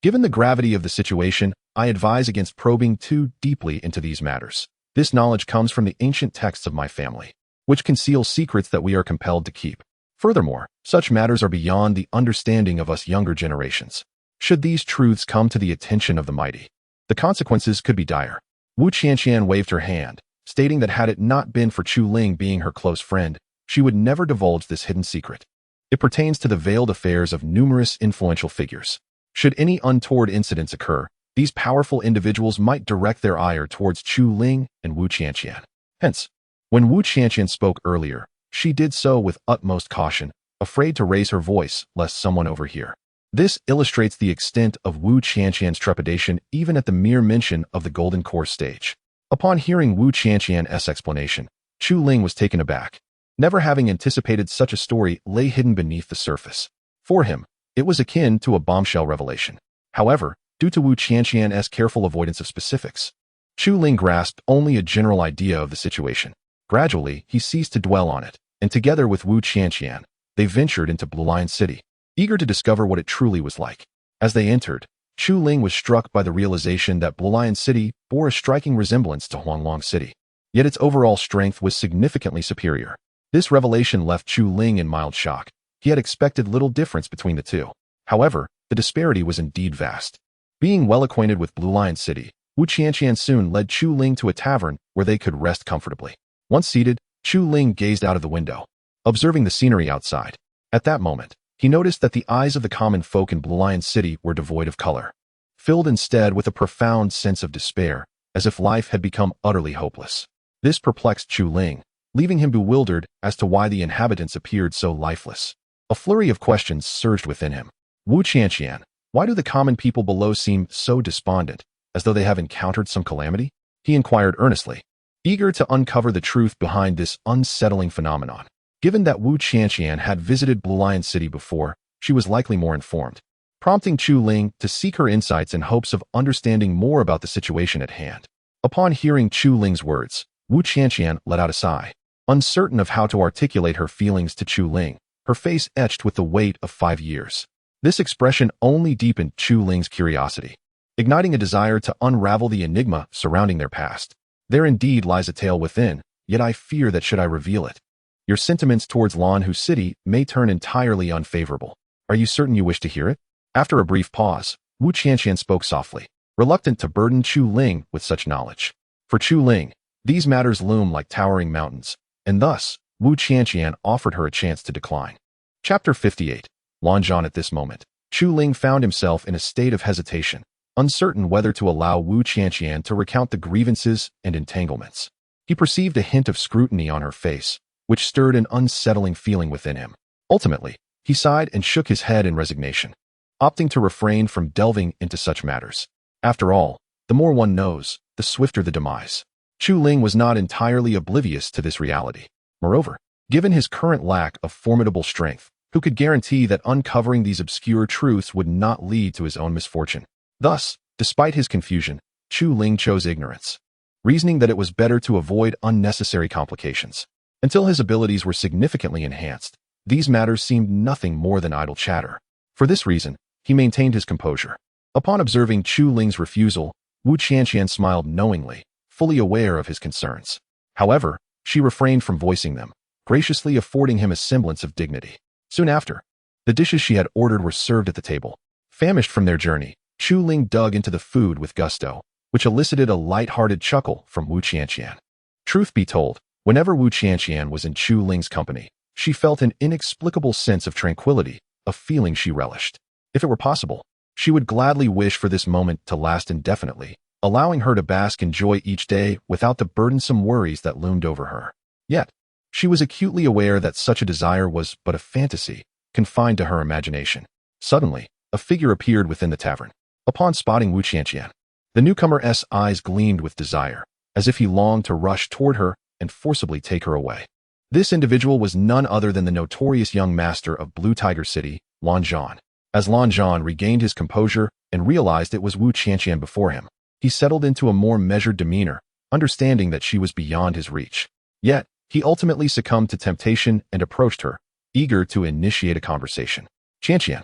Given the gravity of the situation, I advise against probing too deeply into these matters. This knowledge comes from the ancient texts of my family, which conceal secrets that we are compelled to keep. Furthermore, such matters are beyond the understanding of us younger generations. Should these truths come to the attention of the mighty, the consequences could be dire. Wu Qianqian waved her hand, stating that had it not been for Chu Ling being her close friend, she would never divulge this hidden secret. It pertains to the veiled affairs of numerous influential figures. Should any untoward incidents occur, these powerful individuals might direct their ire towards Chu Ling and Wu Qianqian. Hence, when Wu Qianqian spoke earlier, she did so with utmost caution, afraid to raise her voice lest someone overhear. This illustrates the extent of Wu Qianqian's trepidation even at the mere mention of the Golden Core stage. Upon hearing Wu Qianqian's explanation, Chu Ling was taken aback. Never having anticipated such a story lay hidden beneath the surface. For him, it was akin to a bombshell revelation. However, due to Wu Qianqian's careful avoidance of specifics, Chu Ling grasped only a general idea of the situation. Gradually, he ceased to dwell on it, and together with Wu Qianqian, they ventured into Blue Lion City, eager to discover what it truly was like. As they entered, Chu Ling was struck by the realization that Blue Lion City bore a striking resemblance to Huanglong City, yet its overall strength was significantly superior. This revelation left Chu Ling in mild shock. He had expected little difference between the two. However, the disparity was indeed vast. Being well acquainted with Blue Lion City, Wu Qianqian soon led Chu Ling to a tavern where they could rest comfortably. Once seated, Chu Ling gazed out of the window, observing the scenery outside. At that moment, he noticed that the eyes of the common folk in Blue Lion City were devoid of color, filled instead with a profound sense of despair, as if life had become utterly hopeless. This perplexed Chu Ling, leaving him bewildered as to why the inhabitants appeared so lifeless. A flurry of questions surged within him. Wu Qianqian, why do the common people below seem so despondent, as though they have encountered some calamity? He inquired earnestly, eager to uncover the truth behind this unsettling phenomenon. Given that Wu Qianqian had visited Blue Lion City before, she was likely more informed, prompting Chu Ling to seek her insights in hopes of understanding more about the situation at hand. Upon hearing Chu Ling's words, Wu Qianqian let out a sigh. Uncertain of how to articulate her feelings to Chu Ling, her face etched with the weight of 5 years. This expression only deepened Chu Ling's curiosity, igniting a desire to unravel the enigma surrounding their past. There indeed lies a tale within, yet I fear that should I reveal it, your sentiments towards Lanhu City may turn entirely unfavorable. Are you certain you wish to hear it? After a brief pause, Wu Qianqian spoke softly, reluctant to burden Chu Ling with such knowledge. For Chu Ling, these matters loom like towering mountains, and thus, Wu Qianqian offered her a chance to decline. Chapter 58. Lanzhan. At this moment, Chu Ling found himself in a state of hesitation, uncertain whether to allow Wu Qianqian to recount the grievances and entanglements. He perceived a hint of scrutiny on her face, which stirred an unsettling feeling within him. Ultimately, he sighed and shook his head in resignation, opting to refrain from delving into such matters. After all, the more one knows, the swifter the demise. Chu Ling was not entirely oblivious to this reality. Moreover, given his current lack of formidable strength, who could guarantee that uncovering these obscure truths would not lead to his own misfortune? Thus, despite his confusion, Chu Ling chose ignorance, reasoning that it was better to avoid unnecessary complications. Until his abilities were significantly enhanced, these matters seemed nothing more than idle chatter. For this reason, he maintained his composure. Upon observing Chu Ling's refusal, Wu Qianqian smiled knowingly, fully aware of his concerns. However, she refrained from voicing them, graciously affording him a semblance of dignity. Soon after, the dishes she had ordered were served at the table. Famished from their journey, Chu Ling dug into the food with gusto, which elicited a light-hearted chuckle from Wu Qianqian. Truth be told, whenever Wu Qianqian was in Chu Ling's company, she felt an inexplicable sense of tranquility, a feeling she relished. If it were possible, she would gladly wish for this moment to last indefinitely, allowing her to bask in joy each day without the burdensome worries that loomed over her. Yet, she was acutely aware that such a desire was but a fantasy, confined to her imagination. Suddenly, a figure appeared within the tavern. Upon spotting Wu Qianqian, the newcomer's eyes gleamed with desire, as if he longed to rush toward her and forcibly take her away. This individual was none other than the notorious young master of Blue Tiger City, Lan Zhan. As Lan Zhan regained his composure and realized it was Wu Qianqian before him, he settled into a more measured demeanor, understanding that she was beyond his reach. Yet, he ultimately succumbed to temptation and approached her, eager to initiate a conversation. Qianqian,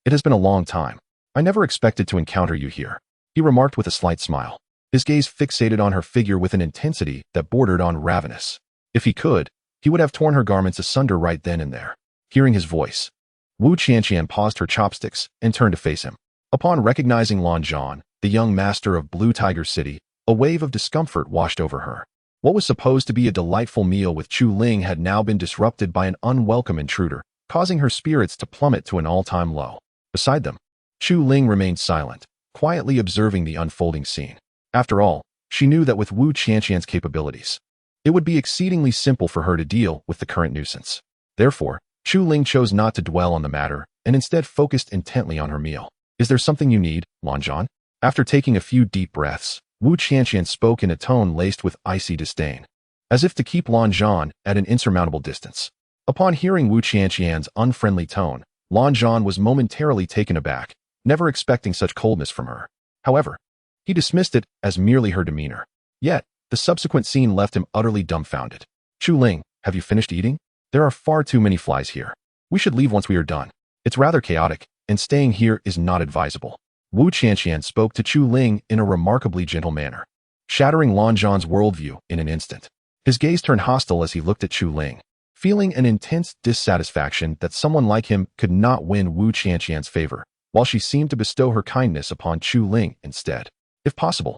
it has been a long time. I never expected to encounter you here, he remarked with a slight smile. His gaze fixated on her figure with an intensity that bordered on ravenous. If he could, he would have torn her garments asunder right then and there. Hearing his voice, Wu Qianqian paused her chopsticks and turned to face him. Upon recognizing Lan Zhan, the young master of Blue Tiger City, a wave of discomfort washed over her. What was supposed to be a delightful meal with Chu Ling had now been disrupted by an unwelcome intruder, causing her spirits to plummet to an all-time low. Beside them, Chu Ling remained silent, quietly observing the unfolding scene. After all, she knew that with Wu Qianqian's capabilities, it would be exceedingly simple for her to deal with the current nuisance. Therefore, Chu Ling chose not to dwell on the matter and instead focused intently on her meal. Is there something you need, Lan Zhan? After taking a few deep breaths, Wu Qianqian spoke in a tone laced with icy disdain, as if to keep Lan Zhan at an insurmountable distance. Upon hearing Wu Qianqian's unfriendly tone, Lan Zhan was momentarily taken aback, never expecting such coldness from her. However, he dismissed it as merely her demeanor. Yet, the subsequent scene left him utterly dumbfounded. Chu Ling, have you finished eating? There are far too many flies here. We should leave once we are done. It's rather chaotic, and staying here is not advisable. Wu Qianqian spoke to Chu Ling in a remarkably gentle manner, shattering Lan Zhan's worldview in an instant. His gaze turned hostile as he looked at Chu Ling, feeling an intense dissatisfaction that someone like him could not win Wu Qianqian's favor, while she seemed to bestow her kindness upon Chu Ling instead. If possible,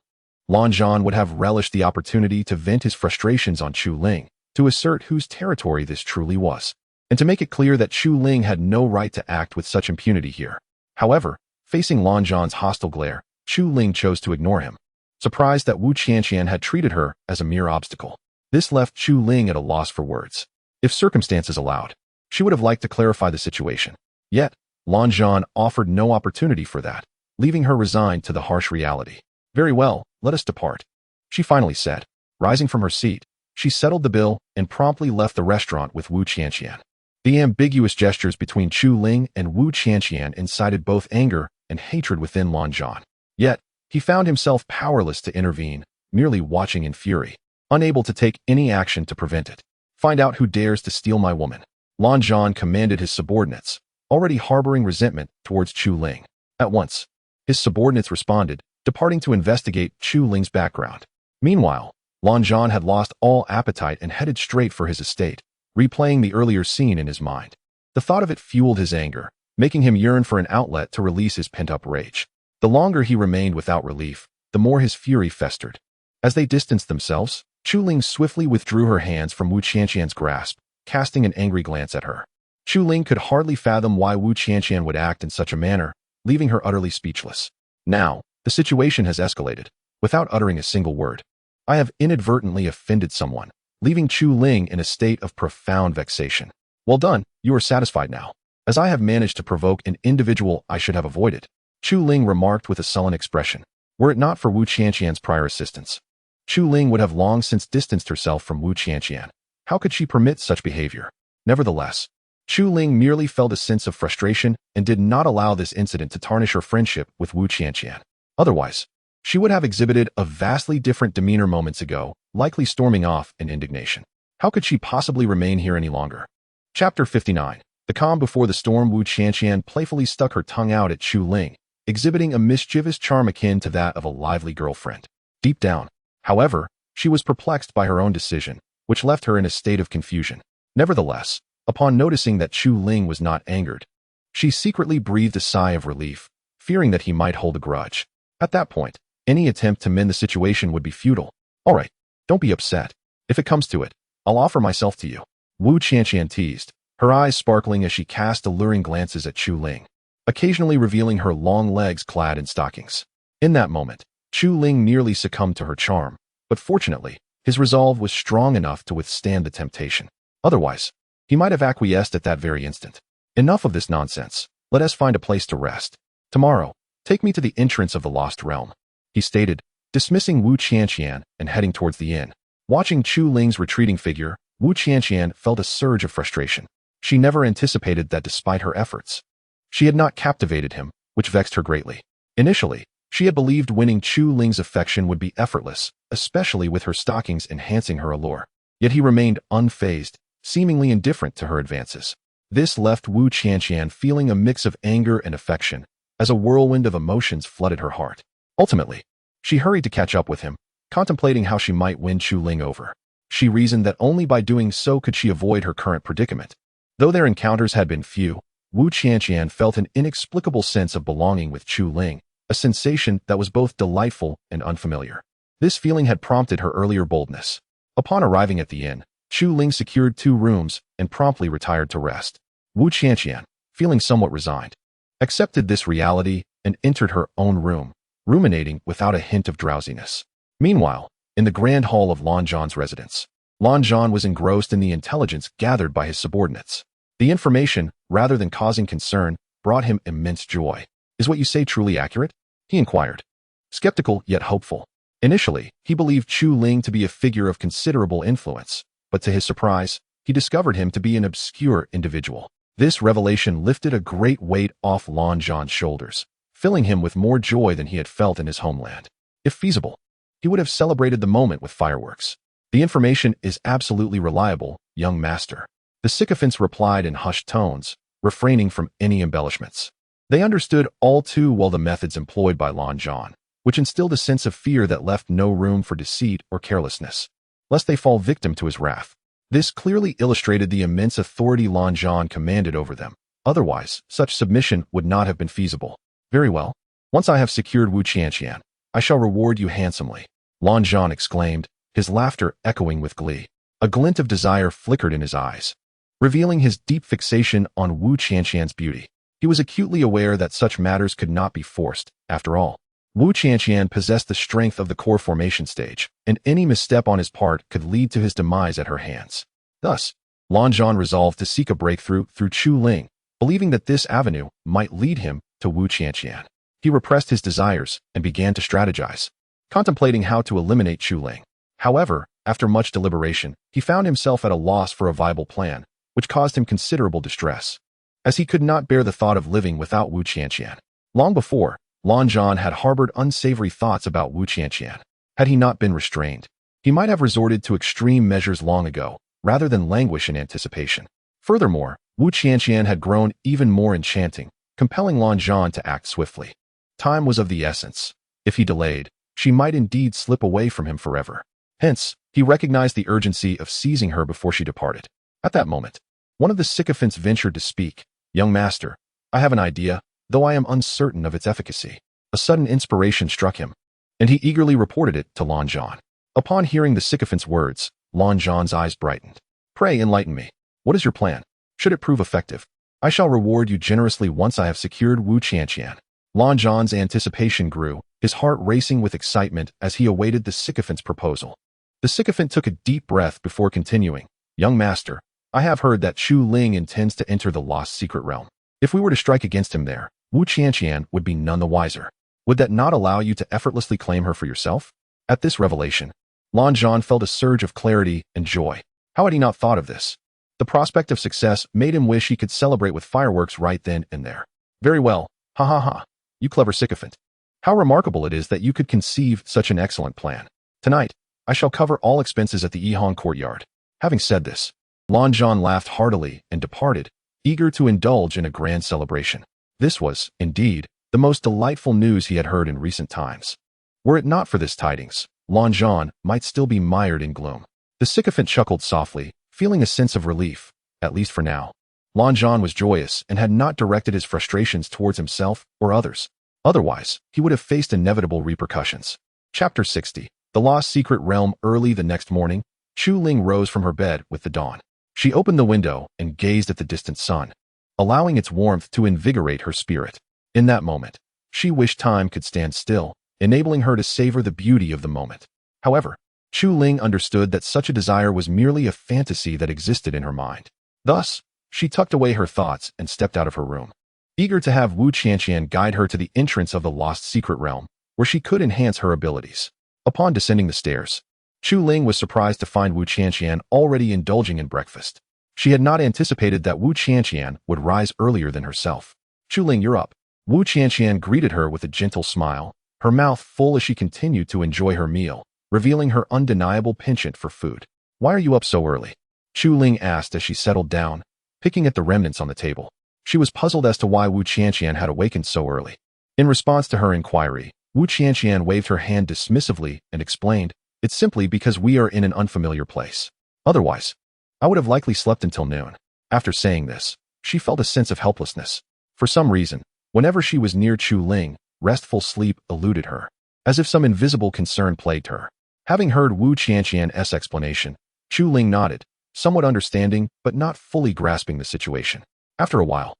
Lan Zhan would have relished the opportunity to vent his frustrations on Chu Ling, to assert whose territory this truly was, and to make it clear that Chu Ling had no right to act with such impunity here. However, facing Lan Zhan's hostile glare, Chu Ling chose to ignore him, surprised that Wu Qianqian had treated her as a mere obstacle. This left Chu Ling at a loss for words. If circumstances allowed, she would have liked to clarify the situation. Yet, Lan Zhan offered no opportunity for that, leaving her resigned to the harsh reality. Very well, let us depart, she finally said. Rising from her seat, she settled the bill and promptly left the restaurant with Wu Qianqian. The ambiguous gestures between Chu Ling and Wu Qianqian incited both anger and hatred within Lan Zhan. Yet, he found himself powerless to intervene, merely watching in fury, unable to take any action to prevent it. Find out who dares to steal my woman, Lan Zhan commanded his subordinates, already harboring resentment towards Chu Ling. At once, his subordinates responded, departing to investigate Chu Ling's background. Meanwhile, Lan Zhan had lost all appetite and headed straight for his estate, replaying the earlier scene in his mind. The thought of it fueled his anger, making him yearn for an outlet to release his pent-up rage. The longer he remained without relief, the more his fury festered. As they distanced themselves, Chu Ling swiftly withdrew her hands from Wu Qianqian's grasp, casting an angry glance at her. Chu Ling could hardly fathom why Wu Qianqian would act in such a manner, leaving her utterly speechless. Now, the situation has escalated. Without uttering a single word, I have inadvertently offended someone, leaving Chu Ling in a state of profound vexation. Well done, you are satisfied now, as I have managed to provoke an individual I should have avoided, Chu Ling remarked with a sullen expression. Were it not for Wu Qianqian's prior assistance, Chu Ling would have long since distanced herself from Wu Qianqian. How could she permit such behavior? Nevertheless, Chu Ling merely felt a sense of frustration and did not allow this incident to tarnish her friendship with Wu Qianqian. Otherwise, she would have exhibited a vastly different demeanor moments ago, likely storming off in indignation. How could she possibly remain here any longer? Chapter 59. The calm before the storm. Wu Qianqian playfully stuck her tongue out at Chu Ling, exhibiting a mischievous charm akin to that of a lively girlfriend. Deep down, however, she was perplexed by her own decision, which left her in a state of confusion. Nevertheless, upon noticing that Chu Ling was not angered, she secretly breathed a sigh of relief, fearing that he might hold a grudge. At that point, any attempt to mend the situation would be futile. All right, don't be upset. If it comes to it, I'll offer myself to you, Wu Qianqian teased, her eyes sparkling as she cast alluring glances at Chu Ling, occasionally revealing her long legs clad in stockings. In that moment, Chu Ling nearly succumbed to her charm, but fortunately, his resolve was strong enough to withstand the temptation. Otherwise, he might have acquiesced at that very instant. Enough of this nonsense. Let us find a place to rest. Tomorrow, take me to the entrance of the Lost Realm, he stated, dismissing Wu Qianqian and heading towards the inn. Watching Chu Ling's retreating figure, Wu Qianqian felt a surge of frustration. She never anticipated that despite her efforts, she had not captivated him, which vexed her greatly. Initially, she had believed winning Chu Ling's affection would be effortless, especially with her stockings enhancing her allure. Yet he remained unfazed, seemingly indifferent to her advances. This left Wu Qianqian feeling a mix of anger and affection, as a whirlwind of emotions flooded her heart. Ultimately, she hurried to catch up with him, contemplating how she might win Chu Ling over. She reasoned that only by doing so could she avoid her current predicament. Though their encounters had been few, Wu Qianqian felt an inexplicable sense of belonging with Chu Ling, a sensation that was both delightful and unfamiliar. This feeling had prompted her earlier boldness. Upon arriving at the inn, Chu Ling secured 2 rooms and promptly retired to rest. Wu Qianqian, feeling somewhat resigned, accepted this reality and entered her own room, ruminating without a hint of drowsiness. Meanwhile, in the grand hall of Lan Zhan's residence, Lan Zhan was engrossed in the intelligence gathered by his subordinates. The information, rather than causing concern, brought him immense joy. Is what you say truly accurate? He inquired, skeptical yet hopeful. Initially, he believed Chu Ling to be a figure of considerable influence, but to his surprise, he discovered him to be an obscure individual. This revelation lifted a great weight off Lan Zhan's shoulders, filling him with more joy than he had felt in his homeland. If feasible, he would have celebrated the moment with fireworks. The information is absolutely reliable, young master. The sycophants replied in hushed tones, refraining from any embellishments. They understood all too well the methods employed by Lan Zhan, which instilled a sense of fear that left no room for deceit or carelessness, lest they fall victim to his wrath. This clearly illustrated the immense authority Lan Zhan commanded over them. Otherwise, such submission would not have been feasible. Very well. Once I have secured Wu Qianqian, I shall reward you handsomely, Lan Zhan exclaimed, his laughter echoing with glee. A glint of desire flickered in his eyes, revealing his deep fixation on Wu Qianqian's beauty. He was acutely aware that such matters could not be forced. After all, Wu Qianqian possessed the strength of the core formation stage, and any misstep on his part could lead to his demise at her hands. Thus, Lan Zhan resolved to seek a breakthrough through Chu Ling, believing that this avenue might lead him to Wu Qianqian. He repressed his desires and began to strategize, contemplating how to eliminate Chu Ling. However, after much deliberation, he found himself at a loss for a viable plan, which caused him considerable distress, as he could not bear the thought of living without Wu Qianqian. Long before, Lan Zhan had harbored unsavory thoughts about Wu Qianqian. Had he not been restrained, he might have resorted to extreme measures long ago, rather than languish in anticipation. Furthermore, Wu Qianqian had grown even more enchanting, compelling Lan Zhan to act swiftly. Time was of the essence. If he delayed, she might indeed slip away from him forever. Hence, he recognized the urgency of seizing her before she departed. At that moment, one of the sycophants ventured to speak. Young master, I have an idea, though I am uncertain of its efficacy. A sudden inspiration struck him, and he eagerly reported it to Lan Zhan. Upon hearing the sycophant's words, Lan Zhan's eyes brightened. Pray enlighten me. What is your plan? Should it prove effective, I shall reward you generously once I have secured Wu Qianqian. Lan Zhan's anticipation grew, his heart racing with excitement as he awaited the sycophant's proposal. The sycophant took a deep breath before continuing. Young master, I have heard that Chu Ling intends to enter the lost secret realm. If we were to strike against him there, Wu Qianqian would be none the wiser. Would that not allow you to effortlessly claim her for yourself? At this revelation, Lan Zhan felt a surge of clarity and joy. How had he not thought of this? The prospect of success made him wish he could celebrate with fireworks right then and there. Very well, ha ha ha, you clever sycophant. How remarkable it is that you could conceive such an excellent plan. Tonight, I shall cover all expenses at the Yihang courtyard. Having said this, Lan Zhan laughed heartily and departed, eager to indulge in a grand celebration. This was, indeed, the most delightful news he had heard in recent times. Were it not for this tidings, Lan Zhan might still be mired in gloom. The sycophant chuckled softly, feeling a sense of relief, at least for now. Lan Zhan was joyous and had not directed his frustrations towards himself or others. Otherwise, he would have faced inevitable repercussions. Chapter 60. The Lost Secret Realm. Early the next morning, Chu Ling rose from her bed with the dawn. She opened the window and gazed at the distant sun, allowing its warmth to invigorate her spirit. In that moment, she wished time could stand still, enabling her to savor the beauty of the moment. However, Chu Ling understood that such a desire was merely a fantasy that existed in her mind. Thus, she tucked away her thoughts and stepped out of her room. eager to have Wu Qianqian guide her to the entrance of the lost secret realm, where she could enhance her abilities. Upon descending the stairs, Chu Ling was surprised to find Wu Qianqian already indulging in breakfast. She had not anticipated that Wu Qianqian would rise earlier than herself. "Chu Ling, you're up." Wu Qianqian greeted her with a gentle smile, her mouth full as she continued to enjoy her meal, revealing her undeniable penchant for food. "Why are you up so early?" Chu Ling asked as she settled down, picking at the remnants on the table. She was puzzled as to why Wu Qianqian had awakened so early. In response to her inquiry, Wu Qianqian waved her hand dismissively and explained, "It's simply because we are in an unfamiliar place. Otherwise, I would have likely slept until noon." After saying this, she felt a sense of helplessness. For some reason, whenever she was near Chu Ling, restful sleep eluded her, as if some invisible concern plagued her. Having heard Wu Qianqian's explanation, Chu Ling nodded, somewhat understanding but not fully grasping the situation. After a while,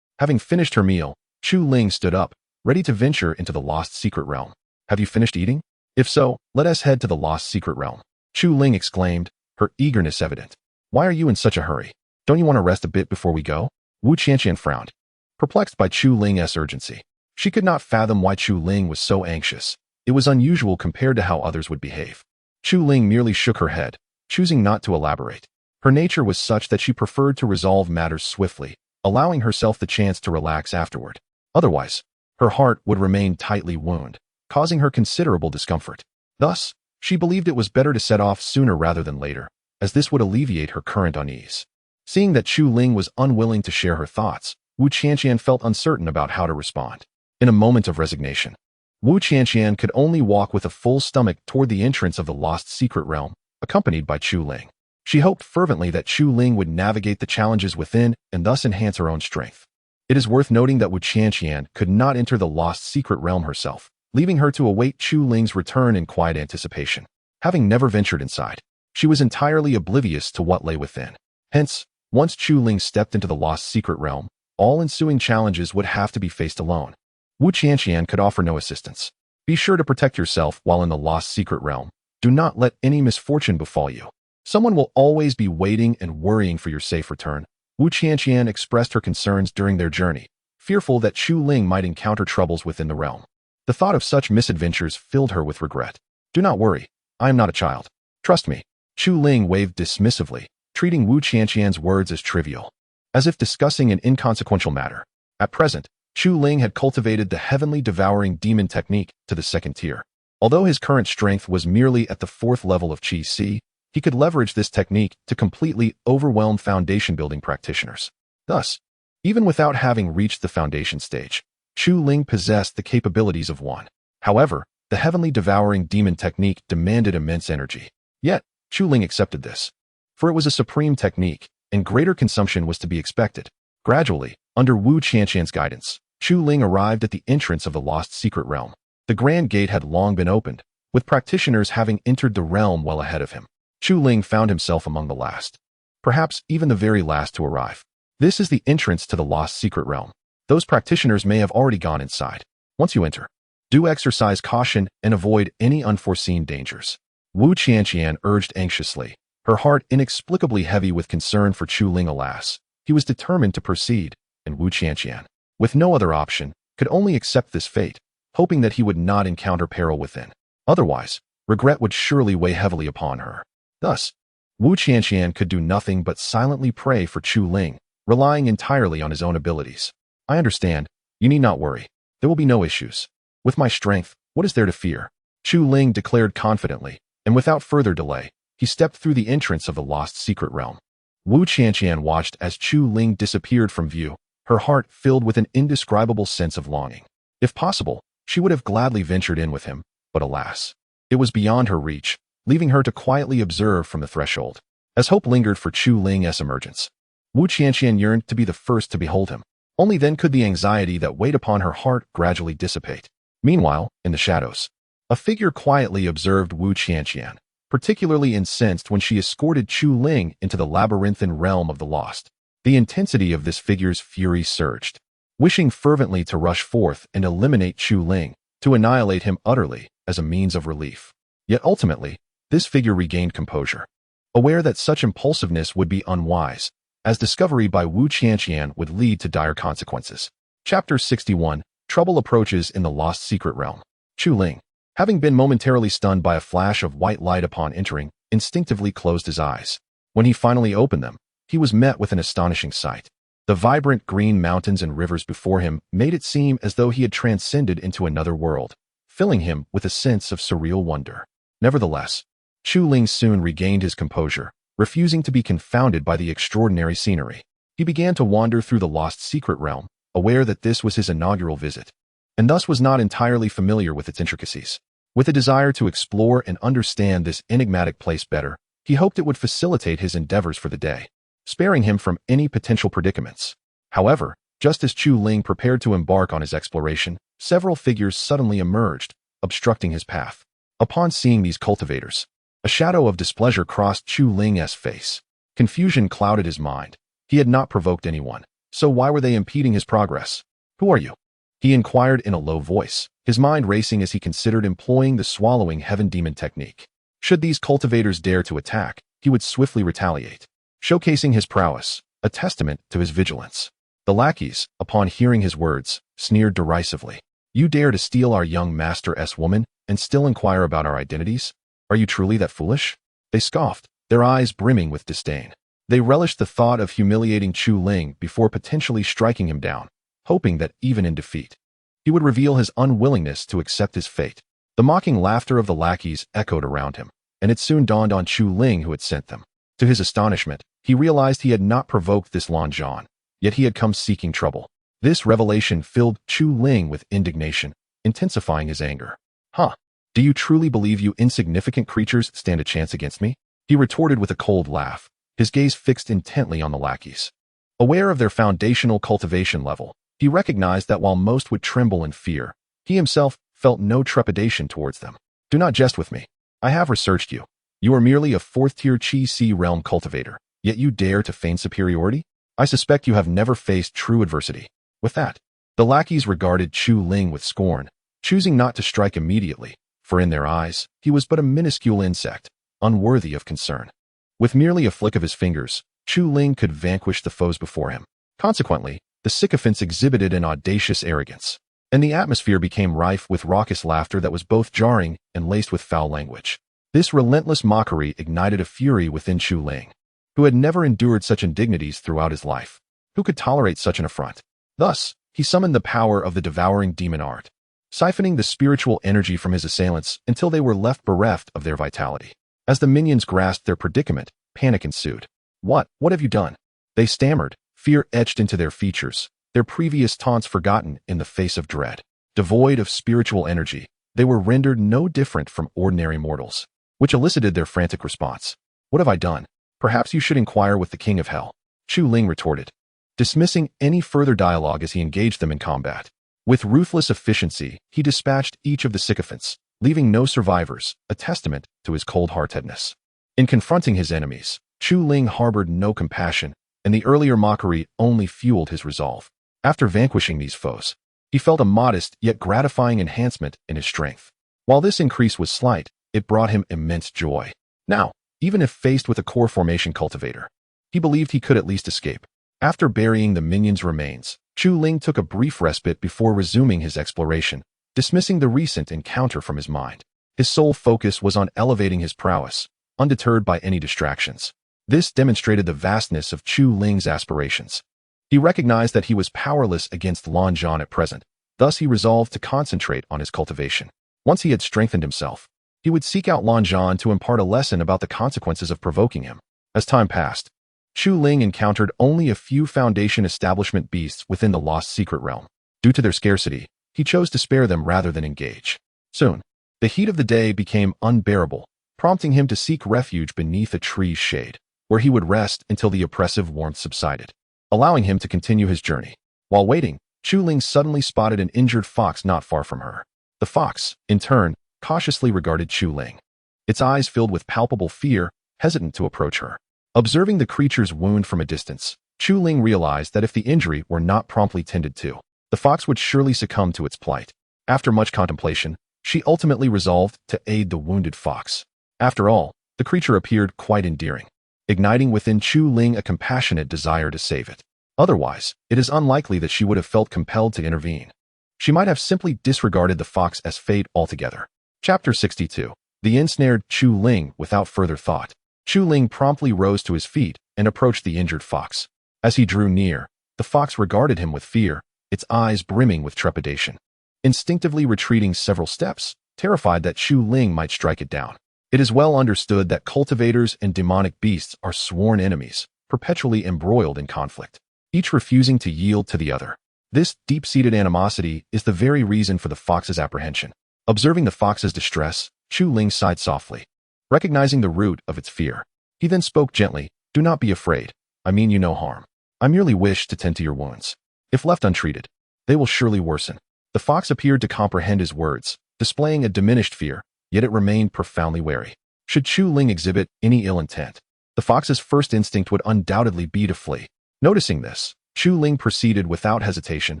having finished her meal, Chu Ling stood up, ready to venture into the lost secret realm. "Have you finished eating? If so, let us head to the lost secret realm," Chu Ling exclaimed, her eagerness evident. "Why are you in such a hurry? Don't you want to rest a bit before we go?" Wu Qianqian frowned, perplexed by Chu Ling's urgency. She could not fathom why Chu Ling was so anxious. It was unusual compared to how others would behave. Chu Ling merely shook her head, choosing not to elaborate. Her nature was such that she preferred to resolve matters swiftly, allowing herself the chance to relax afterward. Otherwise, her heart would remain tightly wound, causing her considerable discomfort. Thus, she believed it was better to set off sooner rather than later, as this would alleviate her current unease. Seeing that Chu Ling was unwilling to share her thoughts, Wu Qianqian felt uncertain about how to respond. In a moment of resignation, Wu Qianqian could only walk with a full stomach toward the entrance of the lost secret realm, accompanied by Chu Ling. She hoped fervently that Chu Ling would navigate the challenges within and thus enhance her own strength. It is worth noting that Wu Qianqian could not enter the lost secret realm herself, leaving her to await Chu Ling's return in quiet anticipation. Having never ventured inside, she was entirely oblivious to what lay within. Hence, once Chu Ling stepped into the lost secret realm, all ensuing challenges would have to be faced alone. Wu Qianqian could offer no assistance. "Be sure to protect yourself while in the lost secret realm. Do not let any misfortune befall you. Someone will always be waiting and worrying for your safe return." Wu Qianqian expressed her concerns during their journey, fearful that Chu Ling might encounter troubles within the realm. The thought of such misadventures filled her with regret. "Do not worry. I am not a child. Trust me." Chu Ling waved dismissively, treating Wu Qianqian's words as trivial, as if discussing an inconsequential matter. At present, Chu Ling had cultivated the heavenly devouring demon technique to the second tier. Although his current strength was merely at the 4th level of Qi Si, he could leverage this technique to completely overwhelm foundation-building practitioners. Thus, even without having reached the foundation stage, Chu Ling possessed the capabilities of one. However, the heavenly devouring demon technique demanded immense energy. Yet, Chu Ling accepted this, for it was a supreme technique, and greater consumption was to be expected. Gradually, under Wu Qianqian's guidance, Chu Ling arrived at the entrance of the lost secret realm. The grand gate had long been opened, with practitioners having entered the realm well ahead of him. Chu Ling found himself among the last, perhaps even the very last to arrive. This is the entrance to the lost secret realm. Those practitioners may have already gone inside. Once you enter, do exercise caution and avoid any unforeseen dangers. Wu Qianqian urged anxiously, her heart inexplicably heavy with concern for Chu Ling. Alas, he was determined to proceed, and Wu Qianqian, with no other option, could only accept this fate, hoping that he would not encounter peril within. Otherwise, regret would surely weigh heavily upon her. Thus, Wu Qianqian could do nothing but silently pray for Chu Ling, relying entirely on his own abilities. "I understand. You need not worry. There will be no issues. With my strength, what is there to fear?" Chu Ling declared confidently, and without further delay, he stepped through the entrance of the lost secret realm. Wu Qianqian watched as Chu Ling disappeared from view, her heart filled with an indescribable sense of longing. If possible, she would have gladly ventured in with him, but alas, it was beyond her reach, leaving her to quietly observe from the threshold. As hope lingered for Chu Ling's emergence, Wu Qianqian yearned to be the first to behold him. Only then could the anxiety that weighed upon her heart gradually dissipate. Meanwhile, in the shadows, a figure quietly observed Wu Qianqian, particularly incensed when she escorted Chu Ling into the labyrinthine realm of the lost. The intensity of this figure's fury surged, wishing fervently to rush forth and eliminate Chu Ling, to annihilate him utterly as a means of relief. Yet ultimately, this figure regained composure, aware that such impulsiveness would be unwise, as discovery by Wu Qianqian would lead to dire consequences. Chapter 61. Trouble approaches in the lost secret realm. Chu Ling, having been momentarily stunned by a flash of white light upon entering, instinctively closed his eyes. When he finally opened them, he was met with an astonishing sight. The vibrant green mountains and rivers before him made it seem as though he had transcended into another world, filling him with a sense of surreal wonder. Nevertheless, Chu Ling soon regained his composure, refusing to be confounded by the extraordinary scenery. He began to wander through the lost secret realm, aware that this was his inaugural visit, and thus was not entirely familiar with its intricacies. With a desire to explore and understand this enigmatic place better, he hoped it would facilitate his endeavors for the day, sparing him from any potential predicaments. However, just as Chu Ling prepared to embark on his exploration, several figures suddenly emerged, obstructing his path. Upon seeing these cultivators, a shadow of displeasure crossed Chu Ling's face. Confusion clouded his mind. He had not provoked anyone, so why were they impeding his progress? "Who are you?" he inquired in a low voice, his mind racing as he considered employing the swallowing heaven demon technique. Should these cultivators dare to attack, he would swiftly retaliate, showcasing his prowess, a testament to his vigilance. The lackeys, upon hearing his words, sneered derisively. "You dare to steal our young master's woman and still inquire about our identities? Are you truly that foolish?" They scoffed, their eyes brimming with disdain. They relished the thought of humiliating Chu Ling before potentially striking him down, hoping that even in defeat, he would reveal his unwillingness to accept his fate. The mocking laughter of the lackeys echoed around him, and it soon dawned on Chu Ling who had sent them. To his astonishment, he realized he had not provoked this Lan Zhan, yet he had come seeking trouble. This revelation filled Chu Ling with indignation, intensifying his anger. "Huh? Do you truly believe you insignificant creatures stand a chance against me?" he retorted with a cold laugh, his gaze fixed intently on the lackeys. Aware of their foundational cultivation level, he recognized that while most would tremble in fear, he himself felt no trepidation towards them. "Do not jest with me. I have researched you. You are merely a fourth-tier Chi Si realm cultivator, yet you dare to feign superiority? I suspect you have never faced true adversity." With that, the lackeys regarded Chu Ling with scorn, choosing not to strike immediately, for in their eyes, he was but a minuscule insect, unworthy of concern. With merely a flick of his fingers, Chu Ling could vanquish the foes before him. Consequently, the sycophants exhibited an audacious arrogance, and the atmosphere became rife with raucous laughter that was both jarring and laced with foul language. This relentless mockery ignited a fury within Chu Ling, who had never endured such indignities throughout his life. Who could tolerate such an affront? Thus, he summoned the power of the devouring demon art, siphoning the spiritual energy from his assailants until they were left bereft of their vitality. As the minions grasped their predicament, panic ensued. What have you done?" they stammered, fear etched into their features, their previous taunts forgotten in the face of dread. Devoid of spiritual energy, they were rendered no different from ordinary mortals, which elicited their frantic response. "What have I done? Perhaps you should inquire with the King of Hell," Chu Ling retorted, dismissing any further dialogue as he engaged them in combat. With ruthless efficiency, he dispatched each of the sycophants, leaving no survivors, a testament to his cold-heartedness. In confronting his enemies, Chu Ling harbored no compassion, and the earlier mockery only fueled his resolve. After vanquishing these foes, he felt a modest yet gratifying enhancement in his strength. While this increase was slight, it brought him immense joy. Now, even if faced with a core formation cultivator, he believed he could at least escape. After burying the minions' remains, Chu Ling took a brief respite before resuming his exploration, dismissing the recent encounter from his mind. His sole focus was on elevating his prowess, undeterred by any distractions. This demonstrated the vastness of Chu Ling's aspirations. He recognized that he was powerless against Lan Zhan at present, thus he resolved to concentrate on his cultivation. Once he had strengthened himself, he would seek out Lan Zhan to impart a lesson about the consequences of provoking him. As time passed, Chu Ling encountered only a few foundation establishment beasts within the lost secret realm. Due to their scarcity, he chose to spare them rather than engage. Soon, the heat of the day became unbearable, prompting him to seek refuge beneath a tree's shade, where he would rest until the oppressive warmth subsided, allowing him to continue his journey. While waiting, Chu Ling suddenly spotted an injured fox not far from her. The fox, in turn, cautiously regarded Chu Ling, its eyes filled with palpable fear, hesitant to approach her. Observing the creature's wound from a distance, Chu Ling realized that if the injury were not promptly tended to, the fox would surely succumb to its plight. After much contemplation, she ultimately resolved to aid the wounded fox. After all, the creature appeared quite endearing, igniting within Chu Ling a compassionate desire to save it. Otherwise, it is unlikely that she would have felt compelled to intervene. She might have simply disregarded the fox as fate altogether. Chapter 62. The ensnared Chu Ling without further thought. Chu Ling promptly rose to his feet and approached the injured fox. As he drew near, the fox regarded him with fear, its eyes brimming with trepidation. Instinctively retreating several steps, terrified that Chu Ling might strike it down. It is well understood that cultivators and demonic beasts are sworn enemies, perpetually embroiled in conflict, each refusing to yield to the other. This deep-seated animosity is the very reason for the fox's apprehension. Observing the fox's distress, Chu Ling sighed softly, recognizing the root of its fear. He then spoke gently, "Do not be afraid. I mean you no harm. I merely wish to tend to your wounds. If left untreated, they will surely worsen." The fox appeared to comprehend his words, displaying a diminished fear, yet it remained profoundly wary. Should Chu Ling exhibit any ill intent, the fox's first instinct would undoubtedly be to flee. Noticing this, Chu Ling proceeded without hesitation,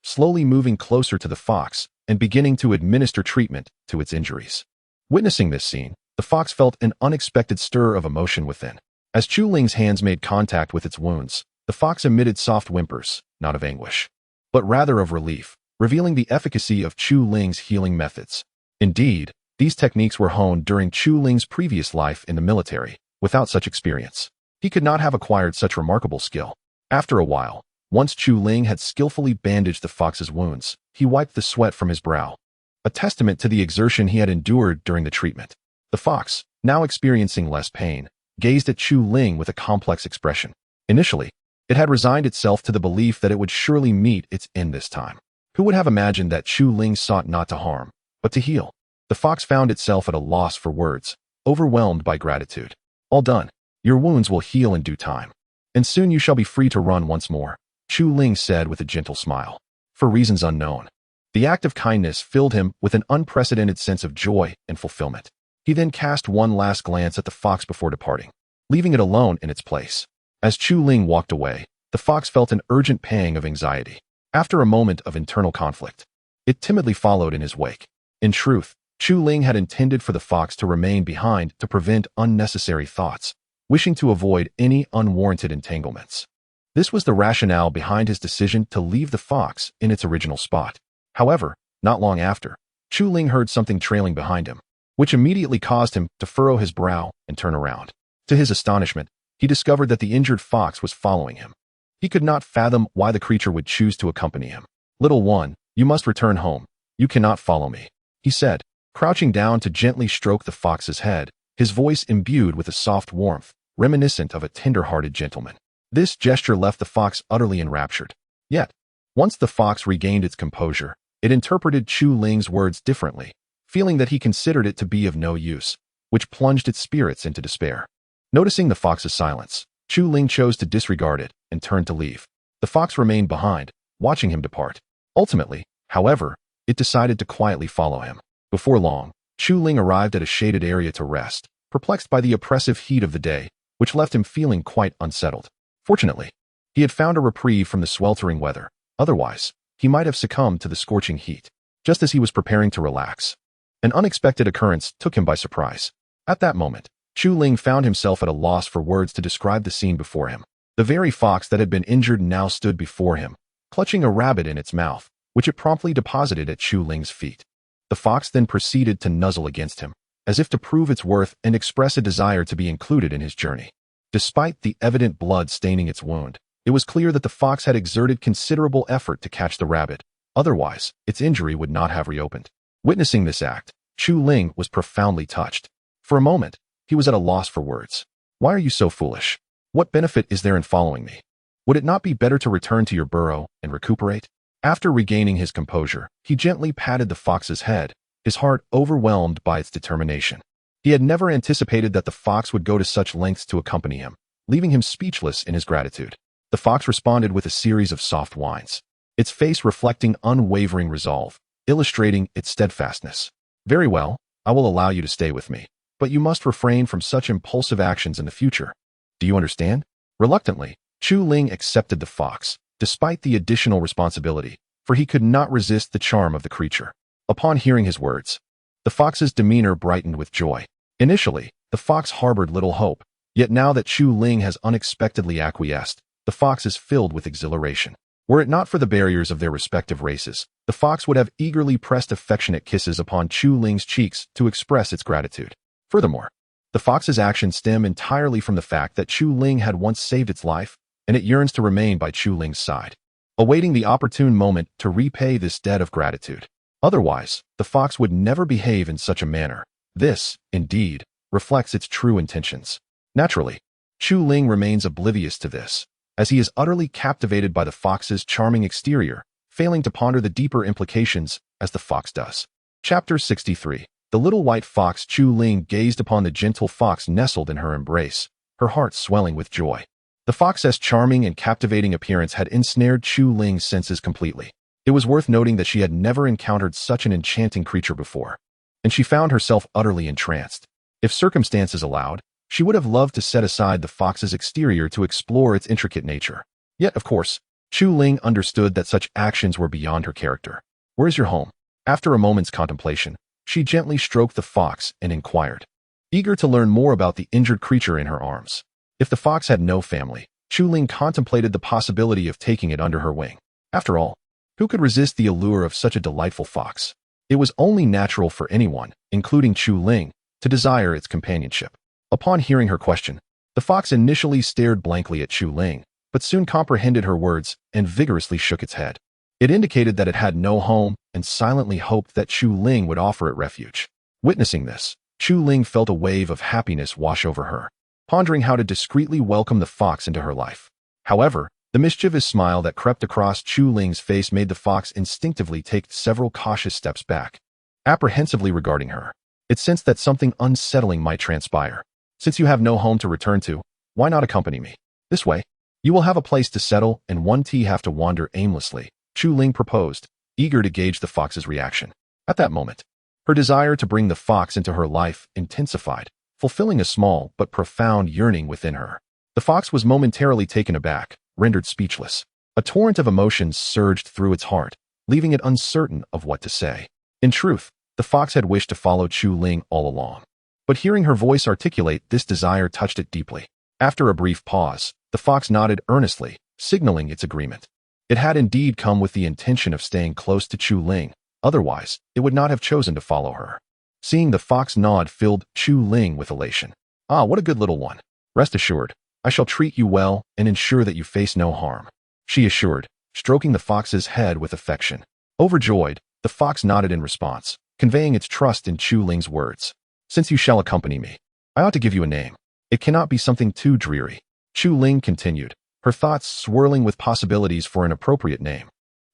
slowly moving closer to the fox and beginning to administer treatment to its injuries. Witnessing this scene, the fox felt an unexpected stir of emotion within. As Chu Ling's hands made contact with its wounds, the fox emitted soft whimpers, not of anguish, but rather of relief, revealing the efficacy of Chu Ling's healing methods. Indeed, these techniques were honed during Chu Ling's previous life in the military. Without such experience, he could not have acquired such remarkable skill. After a while, once Chu Ling had skillfully bandaged the fox's wounds, he wiped the sweat from his brow, a testament to the exertion he had endured during the treatment. The fox, now experiencing less pain, gazed at Chu Ling with a complex expression. Initially, it had resigned itself to the belief that it would surely meet its end this time. Who would have imagined that Chu Ling sought not to harm, but to heal? The fox found itself at a loss for words, overwhelmed by gratitude. "All done. Your wounds will heal in due time, and soon you shall be free to run once more," Chu Ling said with a gentle smile. For reasons unknown, the act of kindness filled him with an unprecedented sense of joy and fulfillment. He then cast one last glance at the fox before departing, leaving it alone in its place. As Chu Ling walked away, the fox felt an urgent pang of anxiety. After a moment of internal conflict, it timidly followed in his wake. In truth, Chu Ling had intended for the fox to remain behind to prevent unnecessary thoughts, wishing to avoid any unwarranted entanglements. This was the rationale behind his decision to leave the fox in its original spot. However, not long after, Chu Ling heard something trailing behind him, which immediately caused him to furrow his brow and turn around. To his astonishment, he discovered that the injured fox was following him. He could not fathom why the creature would choose to accompany him. "Little one, you must return home. You cannot follow me," he said, crouching down to gently stroke the fox's head, his voice imbued with a soft warmth, reminiscent of a tender-hearted gentleman. This gesture left the fox utterly enraptured. Yet, once the fox regained its composure, it interpreted Chu Ling's words differently, feeling that he considered it to be of no use, which plunged its spirits into despair. Noticing the fox's silence, Chu Ling chose to disregard it and turned to leave. The fox remained behind, watching him depart. Ultimately, however, it decided to quietly follow him. Before long, Chu Ling arrived at a shaded area to rest, perplexed by the oppressive heat of the day, which left him feeling quite unsettled. Fortunately, he had found a reprieve from the sweltering weather. Otherwise, he might have succumbed to the scorching heat. Just as he was preparing to relax, an unexpected occurrence took him by surprise. At that moment, Chu Ling found himself at a loss for words to describe the scene before him. The very fox that had been injured now stood before him, clutching a rabbit in its mouth, which it promptly deposited at Chu Ling's feet. The fox then proceeded to nuzzle against him, as if to prove its worth and express a desire to be included in his journey. Despite the evident blood staining its wound, it was clear that the fox had exerted considerable effort to catch the rabbit. Otherwise, its injury would not have reopened. Witnessing this act, Chu Ling was profoundly touched. For a moment, he was at a loss for words. "Why are you so foolish? What benefit is there in following me? Would it not be better to return to your burrow and recuperate?" After regaining his composure, he gently patted the fox's head, his heart overwhelmed by its determination. He had never anticipated that the fox would go to such lengths to accompany him, leaving him speechless in his gratitude. The fox responded with a series of soft whines, its face reflecting unwavering resolve, illustrating its steadfastness. "Very well, I will allow you to stay with me, but you must refrain from such impulsive actions in the future. Do you understand?" Reluctantly, Chu Ling accepted the fox, despite the additional responsibility, for he could not resist the charm of the creature. Upon hearing his words, the fox's demeanor brightened with joy. Initially, the fox harbored little hope, yet now that Chu Ling has unexpectedly acquiesced, the fox is filled with exhilaration. Were it not for the barriers of their respective races, the fox would have eagerly pressed affectionate kisses upon Chu Ling's cheeks to express its gratitude. Furthermore, the fox's actions stem entirely from the fact that Chu Ling had once saved its life, and it yearns to remain by Chu Ling's side, awaiting the opportune moment to repay this debt of gratitude. Otherwise, the fox would never behave in such a manner. This, indeed, reflects its true intentions. Naturally, Chu Ling remains oblivious to this, as he is utterly captivated by the fox's charming exterior, failing to ponder the deeper implications as the fox does. Chapter 63. The little white fox. Chu Ling gazed upon the gentle fox nestled in her embrace, her heart swelling with joy. The fox's charming and captivating appearance had ensnared Chu Ling's senses completely. It was worth noting that she had never encountered such an enchanting creature before, and she found herself utterly entranced. If circumstances allowed, she would have loved to set aside the fox's exterior to explore its intricate nature. Yet, of course, Chu Ling understood that such actions were beyond her character. "Where is your home?" After a moment's contemplation, she gently stroked the fox and inquired, eager to learn more about the injured creature in her arms. If the fox had no family, Chu Ling contemplated the possibility of taking it under her wing. After all, who could resist the allure of such a delightful fox? It was only natural for anyone, including Chu Ling, to desire its companionship. Upon hearing her question, the fox initially stared blankly at Chu Ling, but soon comprehended her words and vigorously shook its head. It indicated that it had no home and silently hoped that Chu Ling would offer it refuge. Witnessing this, Chu Ling felt a wave of happiness wash over her, pondering how to discreetly welcome the fox into her life. However, the mischievous smile that crept across Chu Ling's face made the fox instinctively take several cautious steps back, apprehensively regarding her. It sensed that something unsettling might transpire. "Since you have no home to return to, why not accompany me? This way, you will have a place to settle and won't have to wander aimlessly," Chu Ling proposed, eager to gauge the fox's reaction. At that moment, her desire to bring the fox into her life intensified, fulfilling a small but profound yearning within her. The fox was momentarily taken aback, rendered speechless. A torrent of emotions surged through its heart, leaving it uncertain of what to say. In truth, the fox had wished to follow Chu Ling all along, but hearing her voice articulate this desire touched it deeply. After a brief pause, the fox nodded earnestly, signaling its agreement. It had indeed come with the intention of staying close to Chu Ling, otherwise, it would not have chosen to follow her. Seeing the fox nod filled Chu Ling with elation. "Ah, what a good little one. Rest assured, I shall treat you well and ensure that you face no harm," she assured, stroking the fox's head with affection. Overjoyed, the fox nodded in response, conveying its trust in Chu Ling's words. "Since you shall accompany me, I ought to give you a name. It cannot be something too dreary," Chu Ling continued, her thoughts swirling with possibilities for an appropriate name.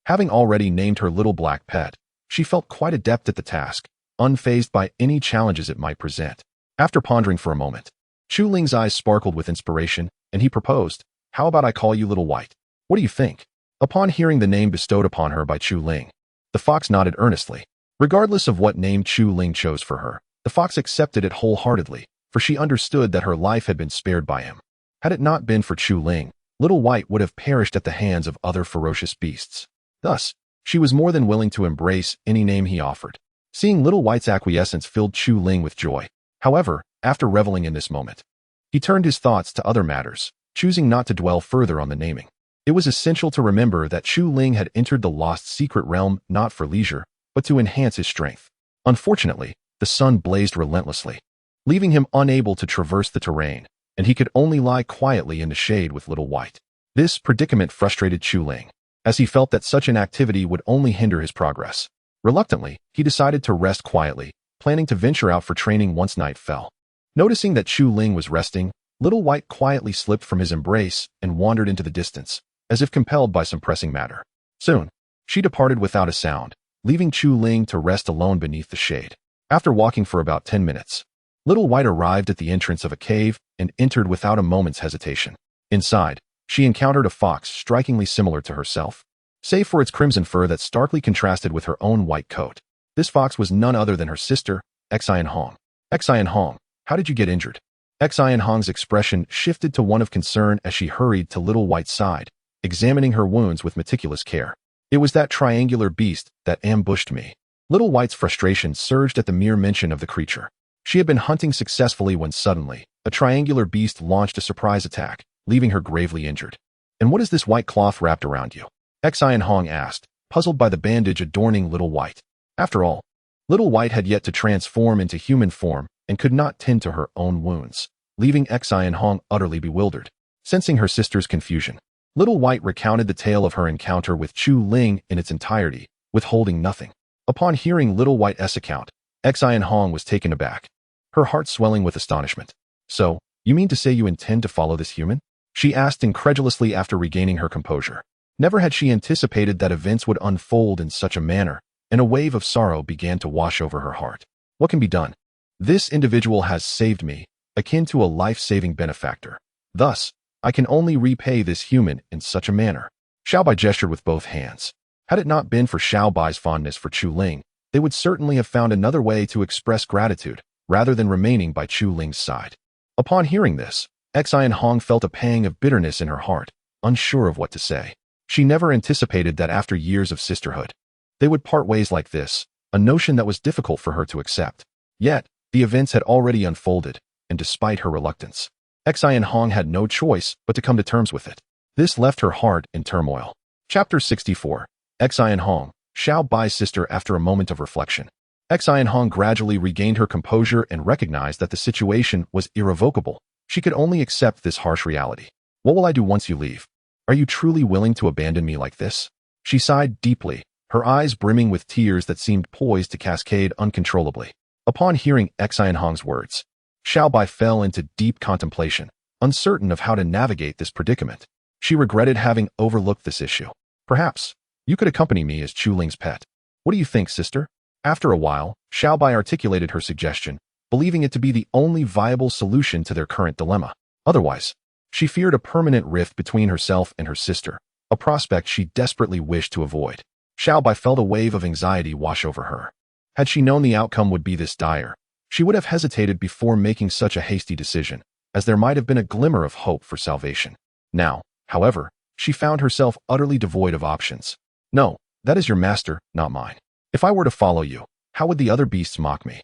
Having already named her little black pet, she felt quite adept at the task, unfazed by any challenges it might present. After pondering for a moment, Chu Ling's eyes sparkled with inspiration, and he proposed, "How about I call you Little White? What do you think?" Upon hearing the name bestowed upon her by Chu Ling, the fox nodded earnestly. Regardless of what name Chu Ling chose for her, the fox accepted it wholeheartedly, for she understood that her life had been spared by him. Had it not been for Chu Ling, Little White would have perished at the hands of other ferocious beasts. Thus, she was more than willing to embrace any name he offered. Seeing Little White's acquiescence filled Chu Ling with joy. However, after reveling in this moment, he turned his thoughts to other matters, choosing not to dwell further on the naming. It was essential to remember that Chu Ling had entered the lost secret realm not for leisure, but to enhance his strength. Unfortunately, the sun blazed relentlessly, leaving him unable to traverse the terrain, and he could only lie quietly in the shade with Little White. This predicament frustrated Chu Ling, as he felt that such an activity would only hinder his progress. Reluctantly, he decided to rest quietly, planning to venture out for training once night fell. Noticing that Chu Ling was resting, Little White quietly slipped from his embrace and wandered into the distance, as if compelled by some pressing matter. Soon, she departed without a sound, leaving Chu Ling to rest alone beneath the shade. After walking for about 10 minutes, Little White arrived at the entrance of a cave and entered without a moment's hesitation. Inside, she encountered a fox strikingly similar to herself, save for its crimson fur that starkly contrasted with her own white coat. This fox was none other than her sister, Xian Hong. "Xian Hong, how did you get injured?" Xian Hong's expression shifted to one of concern as she hurried to Little White's side, examining her wounds with meticulous care. "It was that triangular beast that ambushed me." Little White's frustration surged at the mere mention of the creature. She had been hunting successfully when suddenly, a triangular beast launched a surprise attack, leaving her gravely injured. And what is this white cloth wrapped around you? Xian Hong asked, puzzled by the bandage adorning Little White. After all, Little White had yet to transform into human form and could not tend to her own wounds, leaving Xian Hong utterly bewildered. Sensing her sister's confusion, Little White recounted the tale of her encounter with Chu Ling in its entirety, withholding nothing. Upon hearing Little White's account, Xian Hong was taken aback, her heart swelling with astonishment. So, you mean to say you intend to follow this human? She asked incredulously after regaining her composure. Never had she anticipated that events would unfold in such a manner, and a wave of sorrow began to wash over her heart. What can be done? This individual has saved me, akin to a life-saving benefactor. Thus, I can only repay this human in such a manner. Xiaobai gestured with both hands. Had it not been for Xiaobai's fondness for Chu Ling, they would certainly have found another way to express gratitude, rather than remaining by Chu Ling's side. Upon hearing this, Xian Hong felt a pang of bitterness in her heart, unsure of what to say. She never anticipated that after years of sisterhood, they would part ways like this, a notion that was difficult for her to accept. Yet, the events had already unfolded, and despite her reluctance, Xian Hong had no choice but to come to terms with it. This left her heart in turmoil. Chapter 64. Xian Hong, Xiaobai's sister. After a moment of reflection, Xian Hong gradually regained her composure and recognized that the situation was irrevocable. She could only accept this harsh reality. What will I do once you leave? Are you truly willing to abandon me like this? She sighed deeply, her eyes brimming with tears that seemed poised to cascade uncontrollably. Upon hearing Xian Hong's words, Xiaobai fell into deep contemplation, uncertain of how to navigate this predicament. She regretted having overlooked this issue. Perhaps, you could accompany me as Chu Ling's pet. What do you think, sister? After a while, Xiaobai articulated her suggestion, believing it to be the only viable solution to their current dilemma. Otherwise, she feared a permanent rift between herself and her sister, a prospect she desperately wished to avoid. Xiaobai felt a wave of anxiety wash over her. Had she known the outcome would be this dire, she would have hesitated before making such a hasty decision, as there might have been a glimmer of hope for salvation. Now, however, she found herself utterly devoid of options. No, that is your master, not mine. If I were to follow you, how would the other beasts mock me?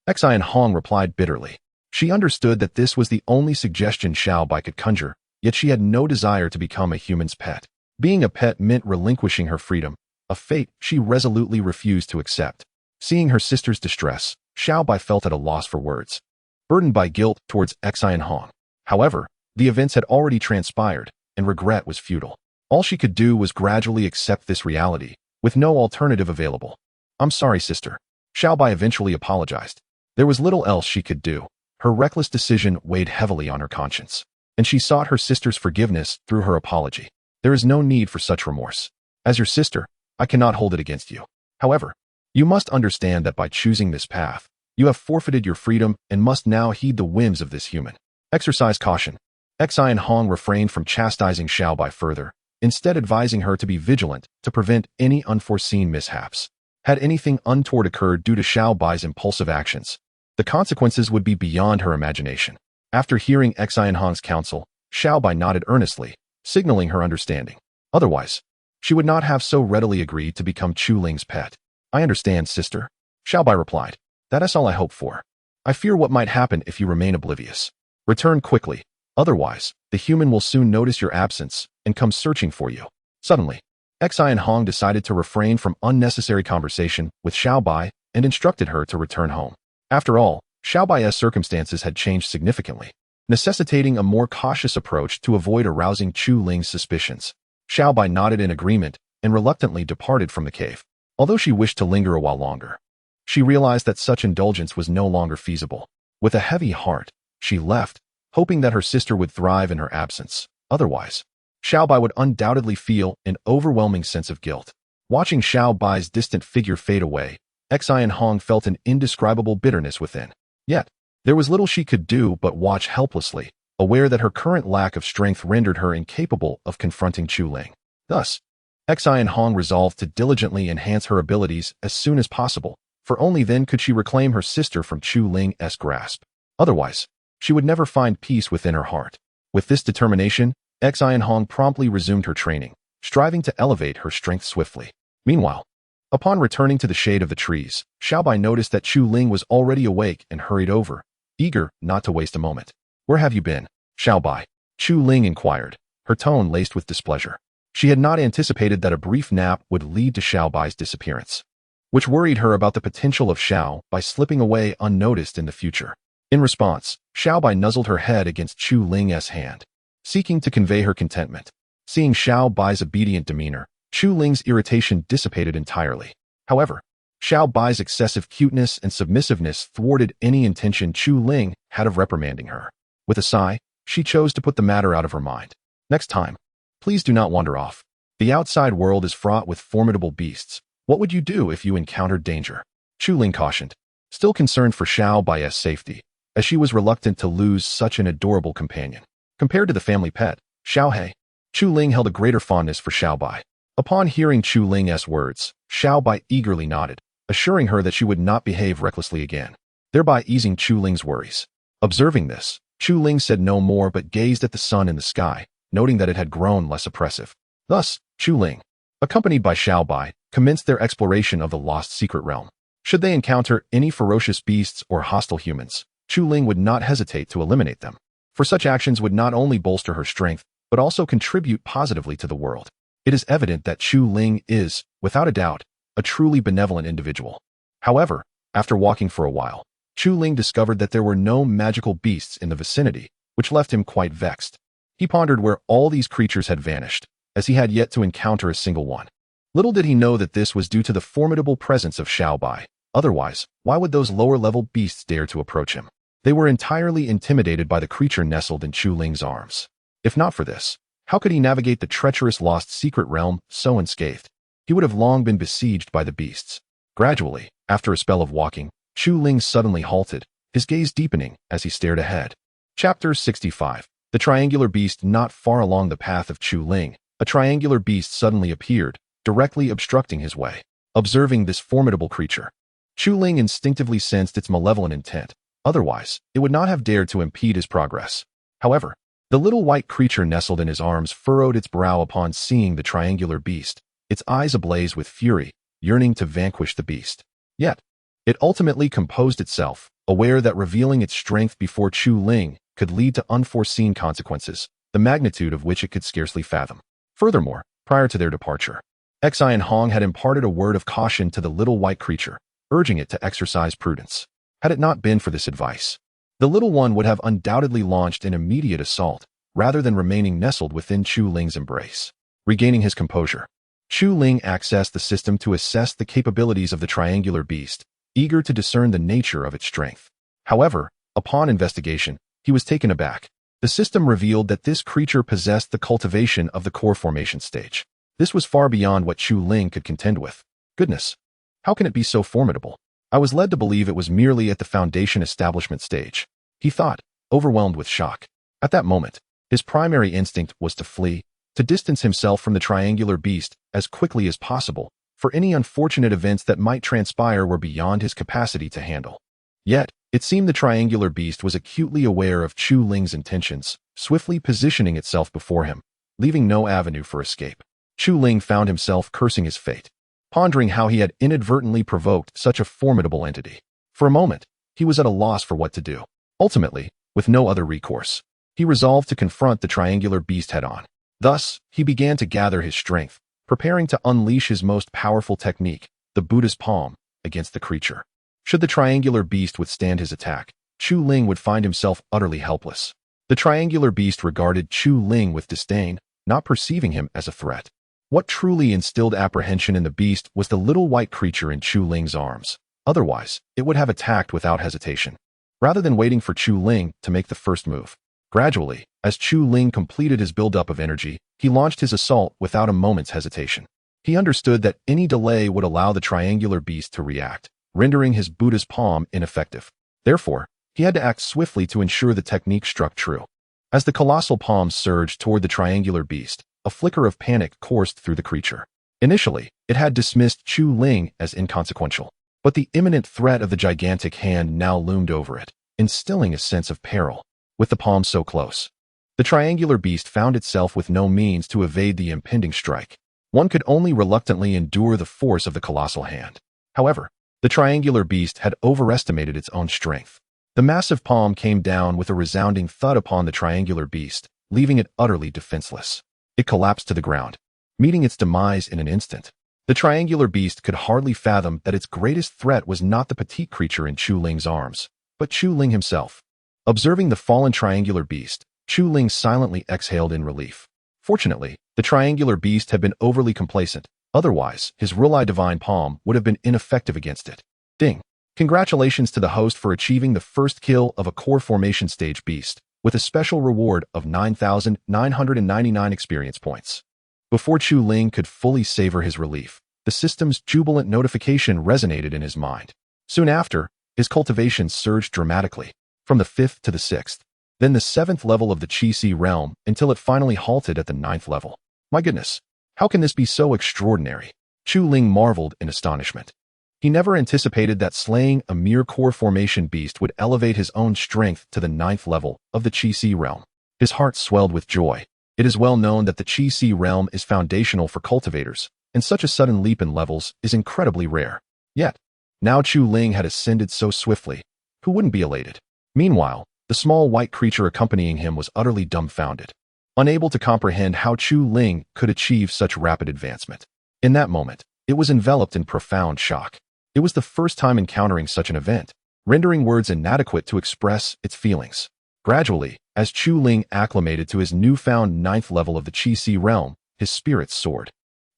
Xian Hong replied bitterly. She understood that this was the only suggestion Xiaobai could conjure, yet she had no desire to become a human's pet. Being a pet meant relinquishing her freedom, a fate she resolutely refused to accept. Seeing her sister's distress, Xiaobai felt at a loss for words, burdened by guilt towards Xian Hong. However, the events had already transpired, and regret was futile. All she could do was gradually accept this reality, with no alternative available. I'm sorry, sister. Xiaobai eventually apologized. There was little else she could do. Her reckless decision weighed heavily on her conscience, and she sought her sister's forgiveness through her apology. There is no need for such remorse. As your sister, I cannot hold it against you. However, you must understand that by choosing this path, you have forfeited your freedom and must now heed the whims of this human. Exercise caution. Xian Hong refrained from chastising Xiaobai further, instead advising her to be vigilant to prevent any unforeseen mishaps. Had anything untoward occurred due to Xiaobai's impulsive actions, the consequences would be beyond her imagination. After hearing Xian Hong's counsel, Xiaobai nodded earnestly, signaling her understanding. Otherwise, she would not have so readily agreed to become Chu Ling's pet. I understand, sister. Xiaobai replied. That is all I hope for. I fear what might happen if you remain oblivious. Return quickly. Otherwise, the human will soon notice your absence and come searching for you. Suddenly, Xian Hong decided to refrain from unnecessary conversation with Xiaobai and instructed her to return home. After all, Xiaobai's circumstances had changed significantly, necessitating a more cautious approach to avoid arousing Chu Ling's suspicions. Xiaobai nodded in agreement and reluctantly departed from the cave. Although she wished to linger a while longer, she realized that such indulgence was no longer feasible. With a heavy heart, she left, hoping that her sister would thrive in her absence. Otherwise, Xiaobai would undoubtedly feel an overwhelming sense of guilt. Watching Xiaobai's distant figure fade away, Xian Hong felt an indescribable bitterness within. Yet, there was little she could do but watch helplessly, aware that her current lack of strength rendered her incapable of confronting Chu Ling. Thus, Xian Hong resolved to diligently enhance her abilities as soon as possible, for only then could she reclaim her sister from Chu Ling's grasp. Otherwise, she would never find peace within her heart. With this determination, Xian Hong promptly resumed her training, striving to elevate her strength swiftly. Meanwhile, upon returning to the shade of the trees, Xiaobai noticed that Chu Ling was already awake and hurried over, eager not to waste a moment. Where have you been, Xiaobai? Chu Ling inquired, her tone laced with displeasure. She had not anticipated that a brief nap would lead to Xiao Bai's disappearance, which worried her about the potential of Xiao Bai slipping away unnoticed in the future. In response, Xiao Bai nuzzled her head against Chu Ling's hand, seeking to convey her contentment. Seeing Xiao Bai's obedient demeanor, Chu Ling's irritation dissipated entirely. However, Xiao Bai's excessive cuteness and submissiveness thwarted any intention Chu Ling had of reprimanding her. With a sigh, she chose to put the matter out of her mind. Next time, please do not wander off. The outside world is fraught with formidable beasts. What would you do if you encountered danger? Chu Ling cautioned, still concerned for Xiao Bai's safety, as she was reluctant to lose such an adorable companion. Compared to the family pet, Xiao He, Chu Ling held a greater fondness for Xiao Bai. Upon hearing Chu Ling's words, Xiao Bai eagerly nodded, assuring her that she would not behave recklessly again, thereby easing Chu Ling's worries. Observing this, Chu Ling said no more but gazed at the sun in the sky, noting that it had grown less oppressive. Thus, Chu Ling, accompanied by Xiao Bai, commenced their exploration of the lost secret realm. Should they encounter any ferocious beasts or hostile humans, Chu Ling would not hesitate to eliminate them, for such actions would not only bolster her strength, but also contribute positively to the world. It is evident that Chu Ling is, without a doubt, a truly benevolent individual. However, after walking for a while, Chu Ling discovered that there were no magical beasts in the vicinity, which left him quite vexed. He pondered where all these creatures had vanished, as he had yet to encounter a single one. Little did he know that this was due to the formidable presence of Xiao Bai. Otherwise, why would those lower-level beasts dare to approach him? They were entirely intimidated by the creature nestled in Chu Ling's arms. If not for this, how could he navigate the treacherous lost secret realm so unscathed? He would have long been besieged by the beasts. Gradually, after a spell of walking, Chu Ling suddenly halted, his gaze deepening as he stared ahead. Chapter 65. The triangular beast. Not far along the path of Chu Ling, a triangular beast suddenly appeared, directly obstructing his way. Observing this formidable creature, Chu Ling instinctively sensed its malevolent intent. Otherwise, it would not have dared to impede his progress. However, the little white creature nestled in his arms furrowed its brow upon seeing the triangular beast, its eyes ablaze with fury, yearning to vanquish the beast. Yet, it ultimately composed itself, aware that revealing its strength before Chu Ling could lead to unforeseen consequences, the magnitude of which it could scarcely fathom. Furthermore, prior to their departure, Xian Hong had imparted a word of caution to the little white creature, urging it to exercise prudence. Had it not been for this advice, the little one would have undoubtedly launched an immediate assault, rather than remaining nestled within Chu Ling's embrace. Regaining his composure, Chu Ling accessed the system to assess the capabilities of the triangular beast, eager to discern the nature of its strength. However, upon investigation, he was taken aback. The system revealed that this creature possessed the cultivation of the core formation stage. This was far beyond what Chu Ling could contend with. Goodness, how can it be so formidable? I was led to believe it was merely at the foundation establishment stage, he thought, overwhelmed with shock. At that moment, his primary instinct was to flee, to distance himself from the triangular beast as quickly as possible, for any unfortunate events that might transpire were beyond his capacity to handle. Yet, it seemed the triangular beast was acutely aware of Chu Ling's intentions, swiftly positioning itself before him, leaving no avenue for escape. Chu Ling found himself cursing his fate, pondering how he had inadvertently provoked such a formidable entity. For a moment, he was at a loss for what to do. Ultimately, with no other recourse, he resolved to confront the triangular beast head-on. Thus, he began to gather his strength, preparing to unleash his most powerful technique, the Buddha's palm, against the creature. Should the triangular beast withstand his attack, Chu Ling would find himself utterly helpless. The triangular beast regarded Chu Ling with disdain, not perceiving him as a threat. What truly instilled apprehension in the beast was the little white creature in Chu Ling's arms. Otherwise, it would have attacked without hesitation, rather than waiting for Chu Ling to make the first move. Gradually, as Chu Ling completed his buildup of energy, he launched his assault without a moment's hesitation. He understood that any delay would allow the triangular beast to react, rendering his Buddha's palm ineffective. Therefore, he had to act swiftly to ensure the technique struck true. As the colossal palm surged toward the triangular beast, a flicker of panic coursed through the creature. Initially, it had dismissed Chu Ling as inconsequential, but the imminent threat of the gigantic hand now loomed over it, instilling a sense of peril. With the palm so close, the triangular beast found itself with no means to evade the impending strike. One could only reluctantly endure the force of the colossal hand. However, the triangular beast had overestimated its own strength. The massive palm came down with a resounding thud upon the triangular beast, leaving it utterly defenseless. It collapsed to the ground, meeting its demise in an instant. The triangular beast could hardly fathom that its greatest threat was not the petite creature in Chu Ling's arms, but Chu Ling himself. Observing the fallen triangular beast, Chu Ling silently exhaled in relief. Fortunately, the triangular beast had been overly complacent. Otherwise, his R'lyeh divine palm would have been ineffective against it. Ding! Congratulations to the host for achieving the first kill of a core formation stage beast, with a special reward of 9,999 experience points. Before Chu Ling could fully savor his relief, the system's jubilant notification resonated in his mind. Soon after, his cultivation surged dramatically, from the 5th to the 6th, then the 7th level of the Qi realm until it finally halted at the 9th level. My goodness, how can this be so extraordinary? Chu Ling marveled in astonishment. He never anticipated that slaying a mere core formation beast would elevate his own strength to the 9th level of the Qi realm. His heart swelled with joy. It is well known that the Qi realm is foundational for cultivators, and such a sudden leap in levels is incredibly rare. Yet, now Chu Ling had ascended so swiftly, who wouldn't be elated? Meanwhile, the small white creature accompanying him was utterly dumbfounded, unable to comprehend how Chu Ling could achieve such rapid advancement. In that moment, it was enveloped in profound shock. It was the first time encountering such an event, rendering words inadequate to express its feelings. Gradually, as Chu Ling acclimated to his newfound 9th level of the Qi realm, his spirits soared.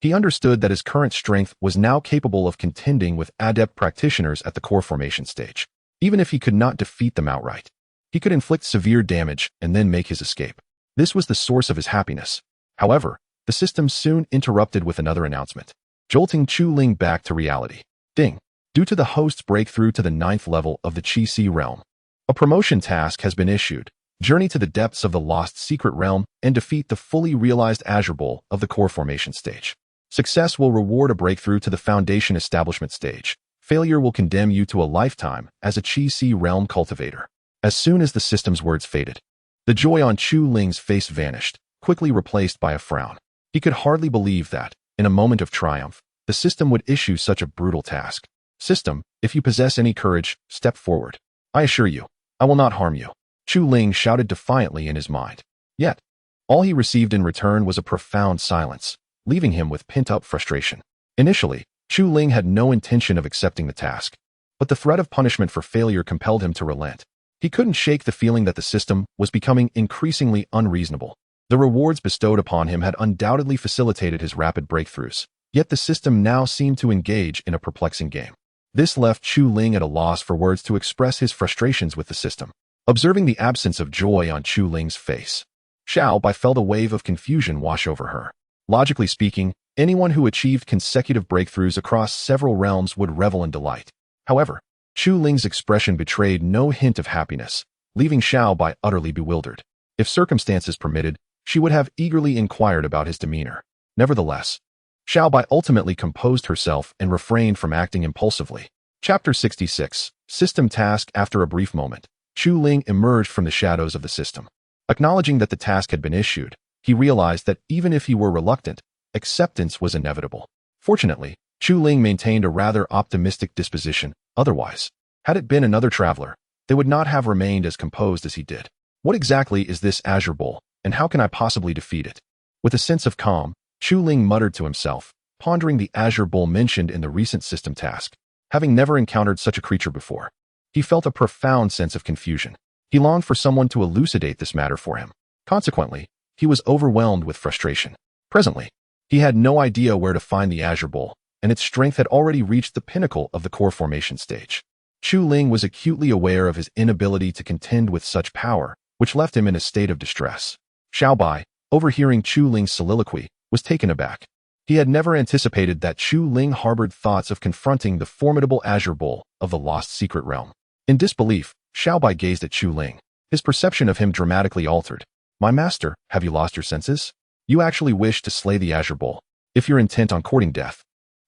He understood that his current strength was now capable of contending with adept practitioners at the core formation stage. Even if he could not defeat them outright, he could inflict severe damage and then make his escape. This was the source of his happiness. However, the system soon interrupted with another announcement, jolting Chu Ling back to reality. Ding! Due to the host's breakthrough to the 9th level of the Qi realm, a promotion task has been issued. Journey to the depths of the lost secret realm and defeat the fully realized Azure Bull of the core formation stage. Success will reward a breakthrough to the foundation establishment stage. Failure will condemn you to a lifetime as a Qi realm cultivator. As soon as the system's words faded, the joy on Chu Ling's face vanished, quickly replaced by a frown. He could hardly believe that, in a moment of triumph, the system would issue such a brutal task. System, if you possess any courage, step forward. I assure you, I will not harm you. Chu Ling shouted defiantly in his mind. Yet, all he received in return was a profound silence, leaving him with pent-up frustration. Initially, Chu Ling had no intention of accepting the task, but the threat of punishment for failure compelled him to relent. He couldn't shake the feeling that the system was becoming increasingly unreasonable. The rewards bestowed upon him had undoubtedly facilitated his rapid breakthroughs, yet the system now seemed to engage in a perplexing game. This left Chu Ling at a loss for words to express his frustrations with the system. Observing the absence of joy on Chu Ling's face, Xiao Bai felt a wave of confusion wash over her. Logically speaking, anyone who achieved consecutive breakthroughs across several realms would revel in delight. However, Chu Ling's expression betrayed no hint of happiness, leaving Xiao Bai utterly bewildered. If circumstances permitted, she would have eagerly inquired about his demeanor. Nevertheless, Xiao Bai ultimately composed herself and refrained from acting impulsively. Chapter 66, System Task. After a brief moment, Chu Ling emerged from the shadows of the system. Acknowledging that the task had been issued, he realized that even if he were reluctant, acceptance was inevitable. Fortunately, Chu Ling maintained a rather optimistic disposition. Otherwise, had it been another traveler, they would not have remained as composed as he did. What exactly is this Azure Bull, and how can I possibly defeat it? With a sense of calm, Chu Ling muttered to himself, pondering the Azure Bull mentioned in the recent system task. Having never encountered such a creature before, he felt a profound sense of confusion. He longed for someone to elucidate this matter for him. Consequently, he was overwhelmed with frustration. Presently, he had no idea where to find the Azure Bull, and its strength had already reached the pinnacle of the core formation stage. Chu Ling was acutely aware of his inability to contend with such power, which left him in a state of distress. Xiao Bai, overhearing Chu Ling's soliloquy, was taken aback. He had never anticipated that Chu Ling harbored thoughts of confronting the formidable Azure Bull of the lost secret realm. In disbelief, Xiao Bai gazed at Chu Ling. His perception of him dramatically altered. My master, have you lost your senses? You actually wish to slay the Azure Bull. If you're intent on courting death,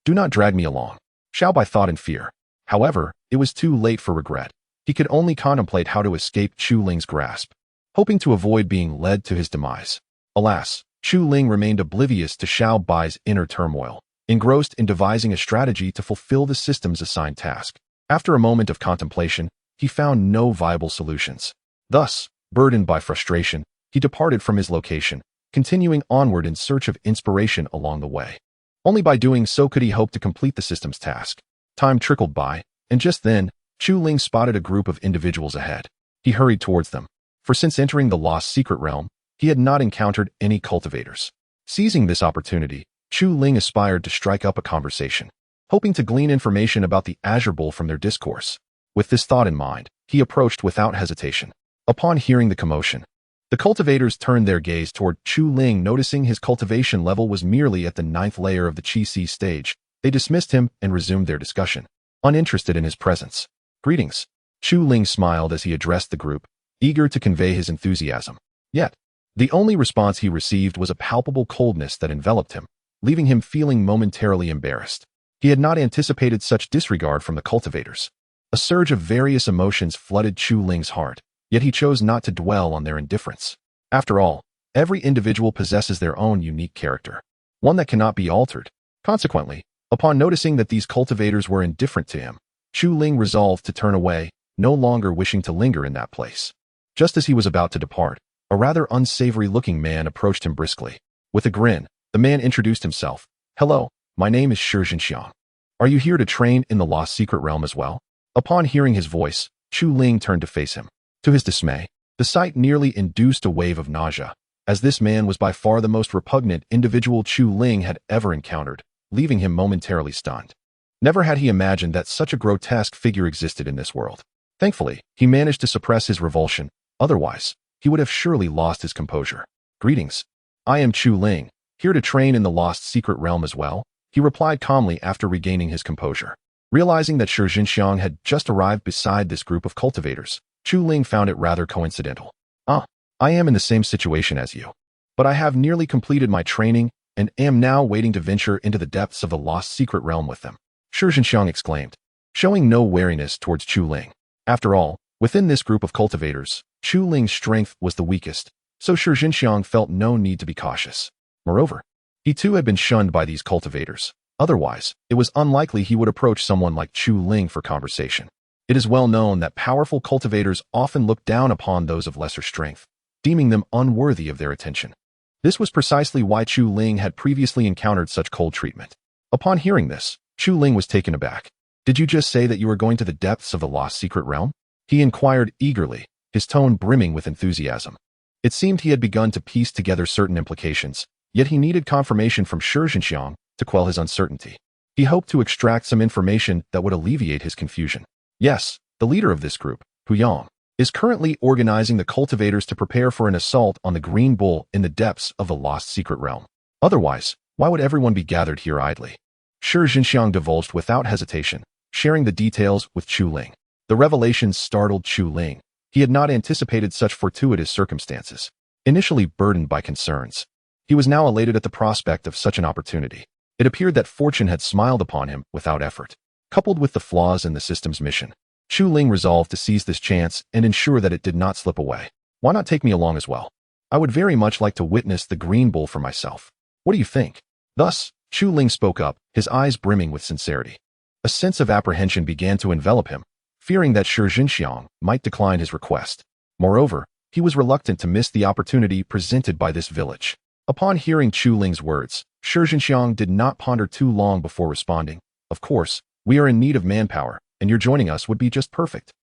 do not drag me along. Xiao Bai thought in fear. However, it was too late for regret. He could only contemplate how to escape Chu Ling's grasp, hoping to avoid being led to his demise. Alas, Chu Ling remained oblivious to Xiao Bai's inner turmoil, engrossed in devising a strategy to fulfill the system's assigned task. After a moment of contemplation, he found no viable solutions. Thus, burdened by frustration, he he departed from his location, continuing onward in search of inspiration along the way. Only by doing so could he hope to complete the system's task. Time trickled by, and just then, Chu Ling spotted a group of individuals ahead. He hurried towards them, for since entering the lost secret realm, he had not encountered any cultivators. Seizing this opportunity, Chu Ling aspired to strike up a conversation, hoping to glean information about the Azure Bowl from their discourse. With this thought in mind, he approached without hesitation. Upon hearing the commotion, the cultivators turned their gaze toward Chu Ling. Noticing his cultivation level was merely at the 9th layer of the Qi stage, they dismissed him and resumed their discussion, uninterested in his presence. Greetings. Chu Ling smiled as he addressed the group, eager to convey his enthusiasm. Yet, the only response he received was a palpable coldness that enveloped him, leaving him feeling momentarily embarrassed. He had not anticipated such disregard from the cultivators. A surge of various emotions flooded Chu Ling's heart, yet he chose not to dwell on their indifference. After all, every individual possesses their own unique character, one that cannot be altered. Consequently, upon noticing that these cultivators were indifferent to him, Chu Ling resolved to turn away, no longer wishing to linger in that place. Just as he was about to depart, a rather unsavory-looking man approached him briskly. With a grin, the man introduced himself. Hello, my name is Shi Jinxiang. Are you here to train in the lost secret realm as well? Upon hearing his voice, Chu Ling turned to face him. To his dismay, the sight nearly induced a wave of nausea, as this man was by far the most repugnant individual Chu Ling had ever encountered, leaving him momentarily stunned. Never had he imagined that such a grotesque figure existed in this world. Thankfully, he managed to suppress his revulsion, otherwise, he would have surely lost his composure. Greetings. I am Chu Ling, here to train in the lost secret realm as well, he replied calmly after regaining his composure. Realizing that Shi Jinxiang had just arrived beside this group of cultivators, Chu Ling found it rather coincidental. I am in the same situation as you. But I have nearly completed my training and am now waiting to venture into the depths of the lost secret realm with them, Shi Jinxiang exclaimed, showing no wariness towards Chu Ling. After all, within this group of cultivators, Chu Ling's strength was the weakest, so Shi Jinxiang felt no need to be cautious. Moreover, he too had been shunned by these cultivators. Otherwise, it was unlikely he would approach someone like Chu Ling for conversation. It is well known that powerful cultivators often look down upon those of lesser strength, deeming them unworthy of their attention. This was precisely why Chu Ling had previously encountered such cold treatment. Upon hearing this, Chu Ling was taken aback. Did you just say that you were going to the depths of the lost secret realm? He inquired eagerly, his tone brimming with enthusiasm. It seemed he had begun to piece together certain implications, yet he needed confirmation from Shi Jinxiang to quell his uncertainty. He hoped to extract some information that would alleviate his confusion. Yes, the leader of this group, Hu Yang, is currently organizing the cultivators to prepare for an assault on the Green Bull in the depths of the lost secret realm. Otherwise, why would everyone be gathered here idly? Shi Jinxiang divulged without hesitation, sharing the details with Chu Ling. The revelation startled Chu Ling. He had not anticipated such fortuitous circumstances. Initially burdened by concerns, he was now elated at the prospect of such an opportunity. It appeared that fortune had smiled upon him without effort. Coupled with the flaws in the system's mission, Chu Ling resolved to seize this chance and ensure that it did not slip away. Why not take me along as well? I would very much like to witness the Green Bull for myself. What do you think? Thus, Chu Ling spoke up, his eyes brimming with sincerity. A sense of apprehension began to envelop him, fearing that Shi Jinxiang might decline his request. Moreover, he was reluctant to miss the opportunity presented by this village. Upon hearing Chu Ling's words, Shi Jinxiang did not ponder too long before responding. Of course, we are in need of manpower, and your joining us would be just perfect.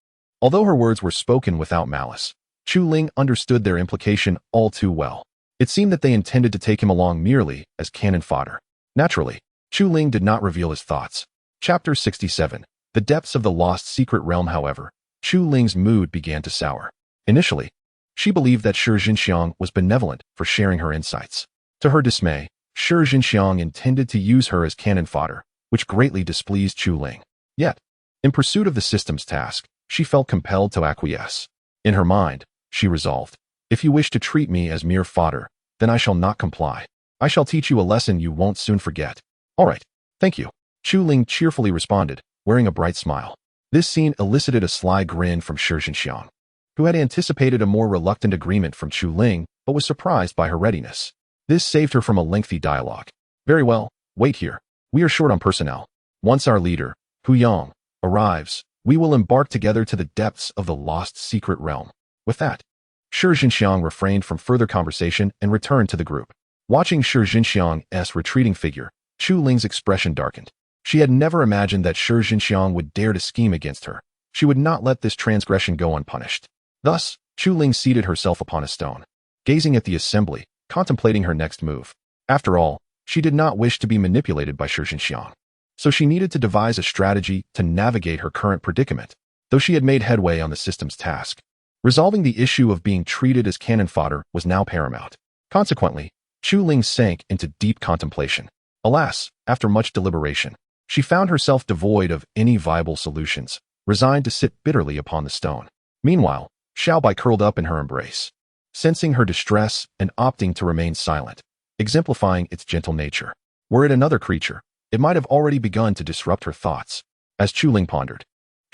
Although her words were spoken without malice, Chu Ling understood their implication all too well. It seemed that they intended to take him along merely as cannon fodder. Naturally, Chu Ling did not reveal his thoughts. Chapter 67. The depths of the lost secret realm. However, Chu Ling's mood began to sour. Initially, she believed that Shi Jinxiang was benevolent for sharing her insights. To her dismay, Shi Jinxiang intended to use her as cannon fodder, which greatly displeased Chu Ling. Yet, in pursuit of the system's task, she felt compelled to acquiesce. In her mind, she resolved, if you wish to treat me as mere fodder, then I shall not comply. I shall teach you a lesson you won't soon forget. All right, thank you. Chu Ling cheerfully responded, wearing a bright smile. This scene elicited a sly grin from Shi Jinxiang, who had anticipated a more reluctant agreement from Chu Ling, but was surprised by her readiness. This saved her from a lengthy dialogue. Very well, wait here. We are short on personnel. Once our leader, Hu Yang, arrives, we will embark together to the depths of the lost secret realm. With that, Shi Jinxiang refrained from further conversation and returned to the group. Watching Shi Jinxiang's retreating figure, Chu Ling's expression darkened. She had never imagined that Shi Jinxiang would dare to scheme against her. She would not let this transgression go unpunished. Thus, Chu Ling seated herself upon a stone, gazing at the assembly, contemplating her next move. After all, she did not wish to be manipulated by Shi Jinxiang. So she needed to devise a strategy to navigate her current predicament, though she had made headway on the system's task. Resolving the issue of being treated as cannon fodder was now paramount. Consequently, Chu Ling sank into deep contemplation. Alas, after much deliberation, she found herself devoid of any viable solutions, resigned to sit bitterly upon the stone. Meanwhile, Xiaobai curled up in her embrace, sensing her distress and opting to remain silent, exemplifying its gentle nature. Were it another creature, it might have already begun to disrupt her thoughts. As Chu Ling pondered,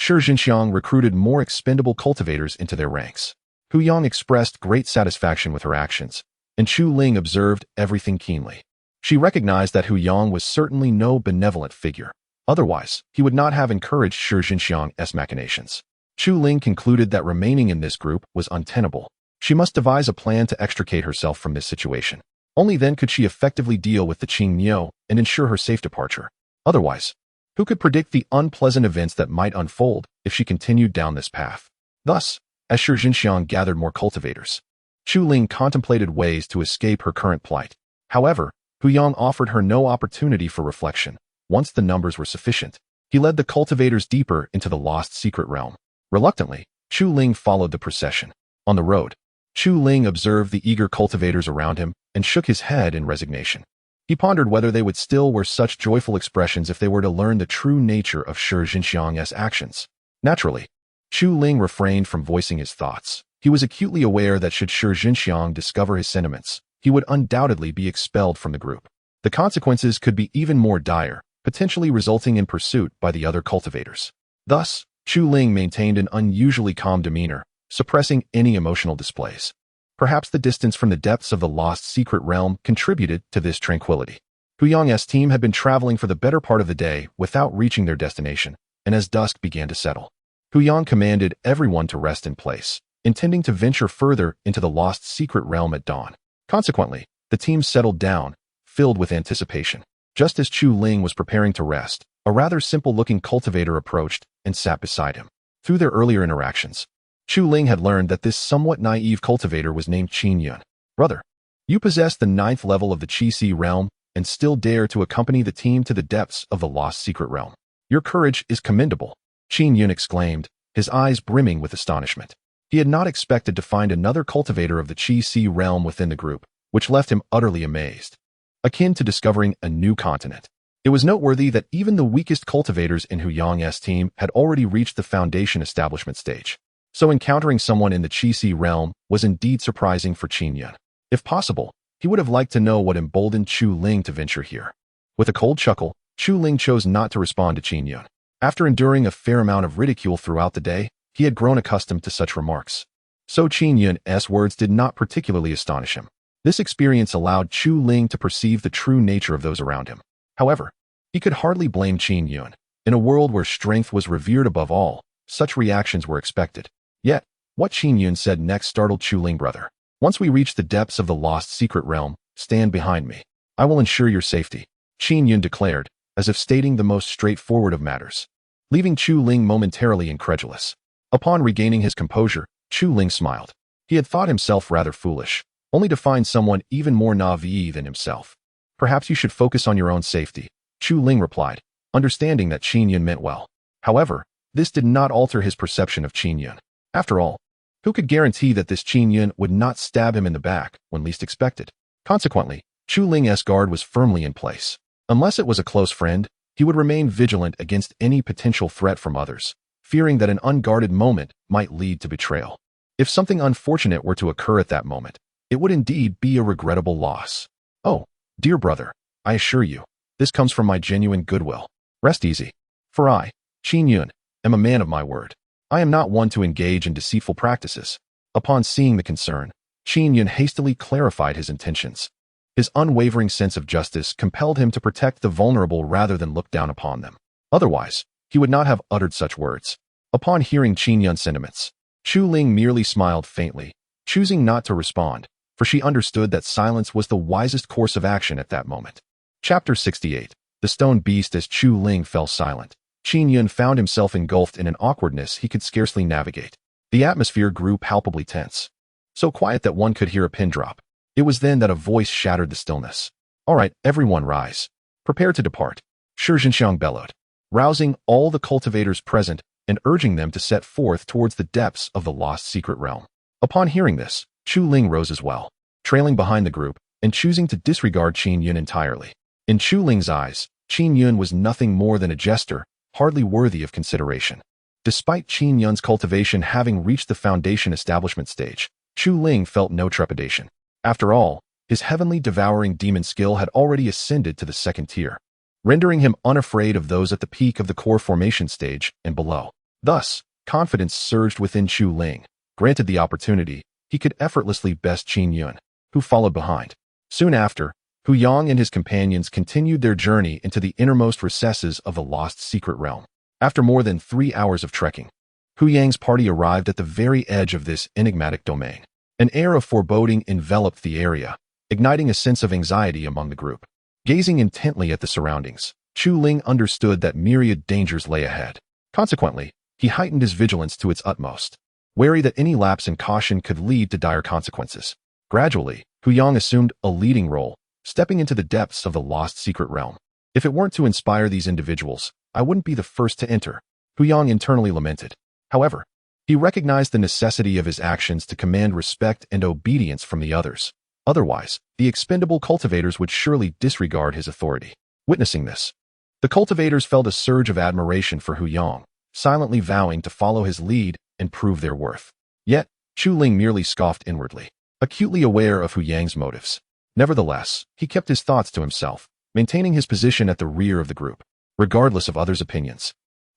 Shi Jinxiang recruited more expendable cultivators into their ranks. Hu Yang expressed great satisfaction with her actions, and Chu Ling observed everything keenly. She recognized that Hu Yang was certainly no benevolent figure. Otherwise, he would not have encouraged Shi Jinxiang's machinations. Chu Ling concluded that remaining in this group was untenable. She must devise a plan to extricate herself from this situation. Only then could she effectively deal with the Qing Niu and ensure her safe departure. Otherwise, who could predict the unpleasant events that might unfold if she continued down this path? Thus, as Shi Jinxiang gathered more cultivators, Chu Ling contemplated ways to escape her current plight. However, Hu Yang offered her no opportunity for reflection. Once the numbers were sufficient, he led the cultivators deeper into the lost secret realm. Reluctantly, Chu Ling followed the procession. On the road, Chu Ling observed the eager cultivators around him and shook his head in resignation. He pondered whether they would still wear such joyful expressions if they were to learn the true nature of Shi Jinxiang's actions. Naturally, Chu Ling refrained from voicing his thoughts. He was acutely aware that should Shi Jinxiang discover his sentiments, he would undoubtedly be expelled from the group. The consequences could be even more dire, potentially resulting in pursuit by the other cultivators. Thus, Chu Ling maintained an unusually calm demeanor, suppressing any emotional displays. Perhaps the distance from the depths of the lost secret realm contributed to this tranquility. Hu Yang's team had been traveling for the better part of the day without reaching their destination, and as dusk began to settle, Hu Yang commanded everyone to rest in place, intending to venture further into the lost secret realm at dawn. Consequently, the team settled down, filled with anticipation. Just as Chu Ling was preparing to rest, a rather simple-looking cultivator approached and sat beside him. Through their earlier interactions, Chu Ling had learned that this somewhat naive cultivator was named Qin Yun. Brother, you possess the 9th level of the Qi realm and still dare to accompany the team to the depths of the lost secret realm. Your courage is commendable, Qin Yun exclaimed, his eyes brimming with astonishment. He had not expected to find another cultivator of the Qi realm within the group, which left him utterly amazed. Akin to discovering a new continent. It was noteworthy that even the weakest cultivators in Hu Yang's team had already reached the foundation establishment stage. So encountering someone in the Qi realm was indeed surprising for Qin Yun. If possible, he would have liked to know what emboldened Chu Ling to venture here. With a cold chuckle, Chu Ling chose not to respond to Qin Yun. After enduring a fair amount of ridicule throughout the day, he had grown accustomed to such remarks. So Qin Yun's words did not particularly astonish him. This experience allowed Chu Ling to perceive the true nature of those around him. However, he could hardly blame Qin Yun. In a world where strength was revered above all, such reactions were expected. Yet, what Qin Yun said next startled Chu Ling. Brother, once we reach the depths of the lost secret realm, stand behind me. I will ensure your safety, Qin Yun declared, as if stating the most straightforward of matters, leaving Chu Ling momentarily incredulous. Upon regaining his composure, Chu Ling smiled. He had thought himself rather foolish, only to find someone even more naive than himself. Perhaps you should focus on your own safety, Chu Ling replied, understanding that Qin Yun meant well. However, this did not alter his perception of Qin Yun. After all, who could guarantee that this Qin Yun would not stab him in the back when least expected? Consequently, Chu Ling's guard was firmly in place. Unless it was a close friend, he would remain vigilant against any potential threat from others, fearing that an unguarded moment might lead to betrayal. If something unfortunate were to occur at that moment, it would indeed be a regrettable loss. Oh, dear brother, I assure you, this comes from my genuine goodwill. Rest easy. For I, Qin Yun, am a man of my word. I am not one to engage in deceitful practices. Upon seeing the concern, Qin Yun hastily clarified his intentions. His unwavering sense of justice compelled him to protect the vulnerable rather than look down upon them. Otherwise, he would not have uttered such words. Upon hearing Qin Yun's sentiments, Chu Ling merely smiled faintly. choosing not to respond, for she understood that silence was the wisest course of action at that moment. Chapter 68. The Stone Beast. As Chu Ling fell silent, Qin Yun found himself engulfed in an awkwardness he could scarcely navigate. The atmosphere grew palpably tense, so quiet that one could hear a pin drop. It was then that a voice shattered the stillness. "All right, everyone rise. Prepare to depart," Shi Zhenxiang bellowed, rousing all the cultivators present and urging them to set forth towards the depths of the lost secret realm. Upon hearing this, Chu Ling rose as well, trailing behind the group and choosing to disregard Qin Yun entirely. In Chu Ling's eyes, Qin Yun was nothing more than a jester, hardly worthy of consideration. Despite Qin Yun's cultivation having reached the foundation establishment stage, Chu Ling felt no trepidation. After all, his heavenly devouring demon skill had already ascended to the second tier, rendering him unafraid of those at the peak of the core formation stage and below. Thus, confidence surged within Chu Ling. Granted the opportunity, he could effortlessly best Qin Yun, who followed behind. Soon after, Hu Yang and his companions continued their journey into the innermost recesses of the lost secret realm. After more than 3 hours of trekking, Hu Yang's party arrived at the very edge of this enigmatic domain. An air of foreboding enveloped the area, igniting a sense of anxiety among the group. Gazing intently at the surroundings, Chu Ling understood that myriad dangers lay ahead. Consequently, he heightened his vigilance to its utmost, wary that any lapse in caution could lead to dire consequences. Gradually, Hu Yang assumed a leading role, stepping into the depths of the lost secret realm. "If it weren't to inspire these individuals, I wouldn't be the first to enter," Hu Yang internally lamented. However, he recognized the necessity of his actions to command respect and obedience from the others. Otherwise, the expendable cultivators would surely disregard his authority. Witnessing this, the cultivators felt a surge of admiration for Hu Yang, silently vowing to follow his lead and prove their worth. Yet, Chu Ling merely scoffed inwardly, acutely aware of Hu Yang's motives. Nevertheless, he kept his thoughts to himself, maintaining his position at the rear of the group. Regardless of others' opinions,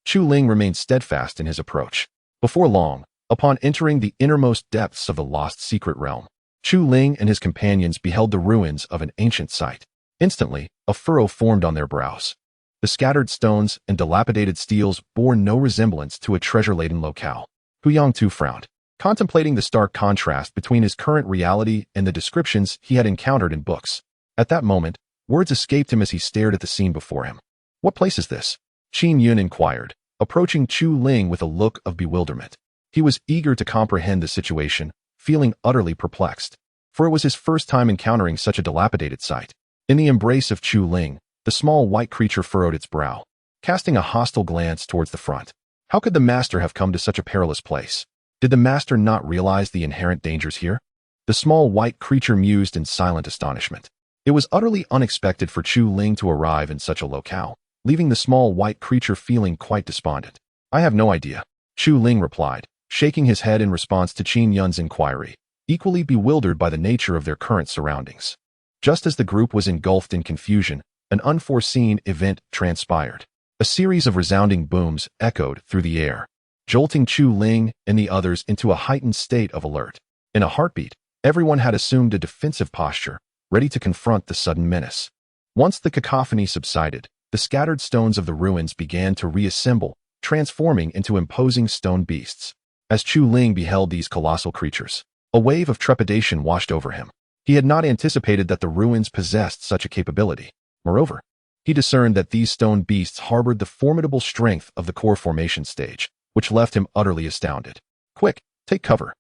Chu Ling remained steadfast in his approach. Before long, upon entering the innermost depths of the lost secret realm, Chu Ling and his companions beheld the ruins of an ancient site. Instantly, a furrow formed on their brows. The scattered stones and dilapidated steels bore no resemblance to a treasure-laden locale. Hu Yang too frowned, contemplating the stark contrast between his current reality and the descriptions he had encountered in books. At that moment, words escaped him as he stared at the scene before him. "What place is this?" Qin Yun inquired, approaching Chu Ling with a look of bewilderment. He was eager to comprehend the situation, feeling utterly perplexed, for it was his first time encountering such a dilapidated site. In the embrace of Chu Ling, the small white creature furrowed its brow, casting a hostile glance towards the front. How could the master have come to such a perilous place? Did the master not realize the inherent dangers here? The small white creature mused in silent astonishment. It was utterly unexpected for Chu Ling to arrive in such a locale, leaving the small white creature feeling quite despondent. "I have no idea," Chu Ling replied, shaking his head in response to Qin Yun's inquiry, equally bewildered by the nature of their current surroundings. Just as the group was engulfed in confusion, an unforeseen event transpired. A series of resounding booms echoed through the air, jolting Chu Ling and the others into a heightened state of alert. In a heartbeat, everyone had assumed a defensive posture, ready to confront the sudden menace. Once the cacophony subsided, the scattered stones of the ruins began to reassemble, transforming into imposing stone beasts. As Chu Ling beheld these colossal creatures, a wave of trepidation washed over him. He had not anticipated that the ruins possessed such a capability. Moreover, he discerned that these stone beasts harbored the formidable strength of the core formation stage, which left him utterly astounded. "Quick, take cover,"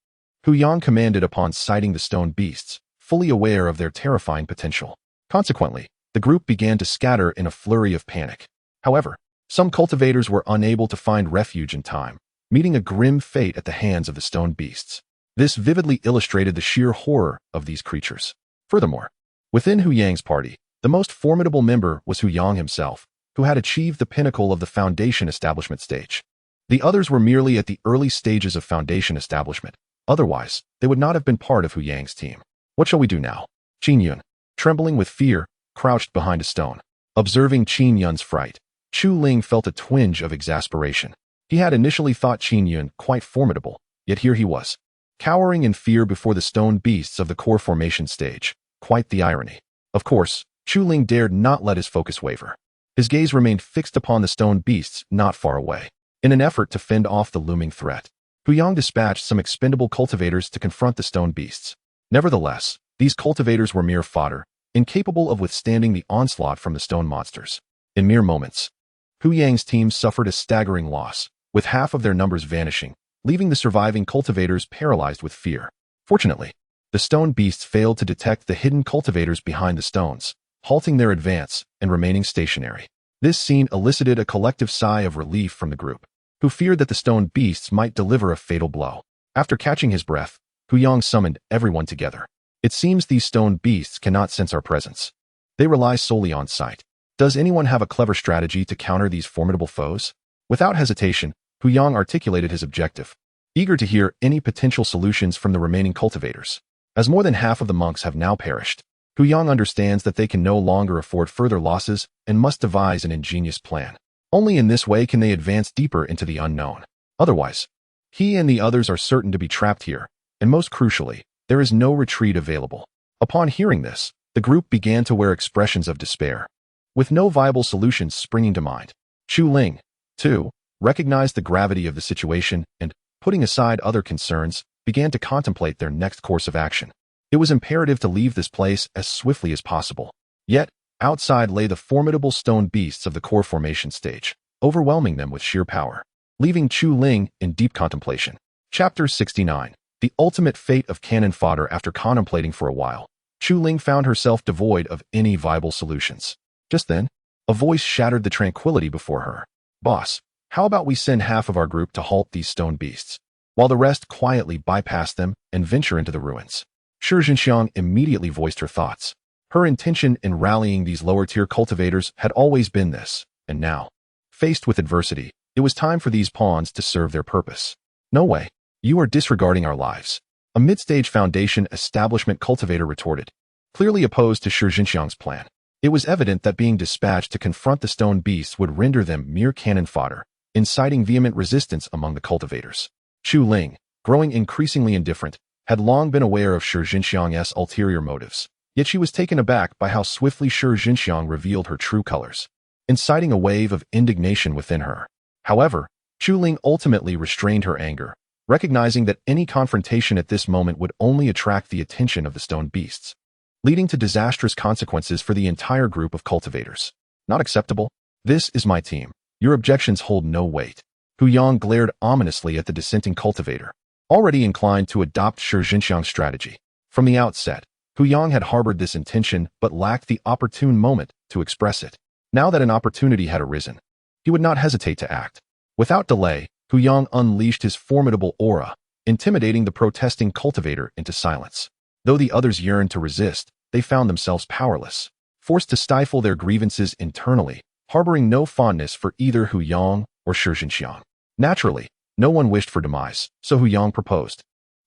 Hu Yang commanded upon sighting the stone beasts, fully aware of their terrifying potential. Consequently, the group began to scatter in a flurry of panic. However, some cultivators were unable to find refuge in time, meeting a grim fate at the hands of the stone beasts. This vividly illustrated the sheer horror of these creatures. Furthermore, within Hu Yang's party, the most formidable member was Hu Yang himself, who had achieved the pinnacle of the foundation establishment stage. The others were merely at the early stages of foundation establishment. Otherwise, they would not have been part of Hu Yang's team. "What shall we do now?" Qin Yun, trembling with fear, crouched behind a stone. Observing Qin Yun's fright, Chu Ling felt a twinge of exasperation. He had initially thought Qin Yun quite formidable, yet here he was, cowering in fear before the stone beasts of the core formation stage. Quite the irony. Of course, Chu Ling dared not let his focus waver. His gaze remained fixed upon the stone beasts not far away. In an effort to fend off the looming threat, Hu Yang dispatched some expendable cultivators to confront the stone beasts. Nevertheless, these cultivators were mere fodder, incapable of withstanding the onslaught from the stone monsters. In mere moments, Hu Yang's team suffered a staggering loss, with half of their numbers vanishing, leaving the surviving cultivators paralyzed with fear. Fortunately, the stone beasts failed to detect the hidden cultivators behind the stones, halting their advance and remaining stationary. This scene elicited a collective sigh of relief from the group, who feared that the stone beasts might deliver a fatal blow. After catching his breath, Hu Yang summoned everyone together. It seems these stone beasts cannot sense our presence. They rely solely on sight. Does anyone have a clever strategy to counter these formidable foes? Without hesitation, Hu Yang articulated his objective, eager to hear any potential solutions from the remaining cultivators. As more than half of the monks have now perished, Hu Yang understands that they can no longer afford further losses and must devise an ingenious plan. Only in this way can they advance deeper into the unknown. Otherwise, he and the others are certain to be trapped here, and most crucially, there is no retreat available. Upon hearing this, the group began to wear expressions of despair, with no viable solutions springing to mind. Chu Ling, too, recognized the gravity of the situation and, putting aside other concerns, began to contemplate their next course of action. It was imperative to leave this place as swiftly as possible. Yet, outside lay the formidable stone beasts of the core formation stage, overwhelming them with sheer power, leaving Chu Ling in deep contemplation. Chapter 69. The ultimate fate of cannon fodder. After contemplating for a while, Chu Ling found herself devoid of any viable solutions. Just then, a voice shattered the tranquility before her. "Boss, how about we send half of our group to halt these stone beasts, while the rest quietly bypass them and venture into the ruins?" Shi Jinxiang immediately voiced her thoughts. Her intention in rallying these lower-tier cultivators had always been this, and now, faced with adversity, it was time for these pawns to serve their purpose. "No way. You are disregarding our lives," a mid-stage Foundation establishment cultivator retorted, clearly opposed to Shi Jinxiang's plan. It was evident that being dispatched to confront the stone beasts would render them mere cannon fodder, inciting vehement resistance among the cultivators. Chu Ling, growing increasingly indifferent, had long been aware of Shi Jinxiang's ulterior motives, yet she was taken aback by how swiftly Shi Jinxiang revealed her true colors, inciting a wave of indignation within her. However, Chu Ling ultimately restrained her anger, recognizing that any confrontation at this moment would only attract the attention of the stone beasts, leading to disastrous consequences for the entire group of cultivators. "Not acceptable. This is my team. Your objections hold no weight." Hu Yang glared ominously at the dissenting cultivator, already inclined to adopt Shi Jinxiang's strategy. From the outset, Hu Yang had harbored this intention but lacked the opportune moment to express it. Now that an opportunity had arisen, he would not hesitate to act. Without delay, Hu Yang unleashed his formidable aura, intimidating the protesting cultivator into silence. Though the others yearned to resist, they found themselves powerless, forced to stifle their grievances internally, harboring no fondness for either Hu Yang or Shi Jinxiang. Naturally, no one wished for demise, so Hu Yang proposed,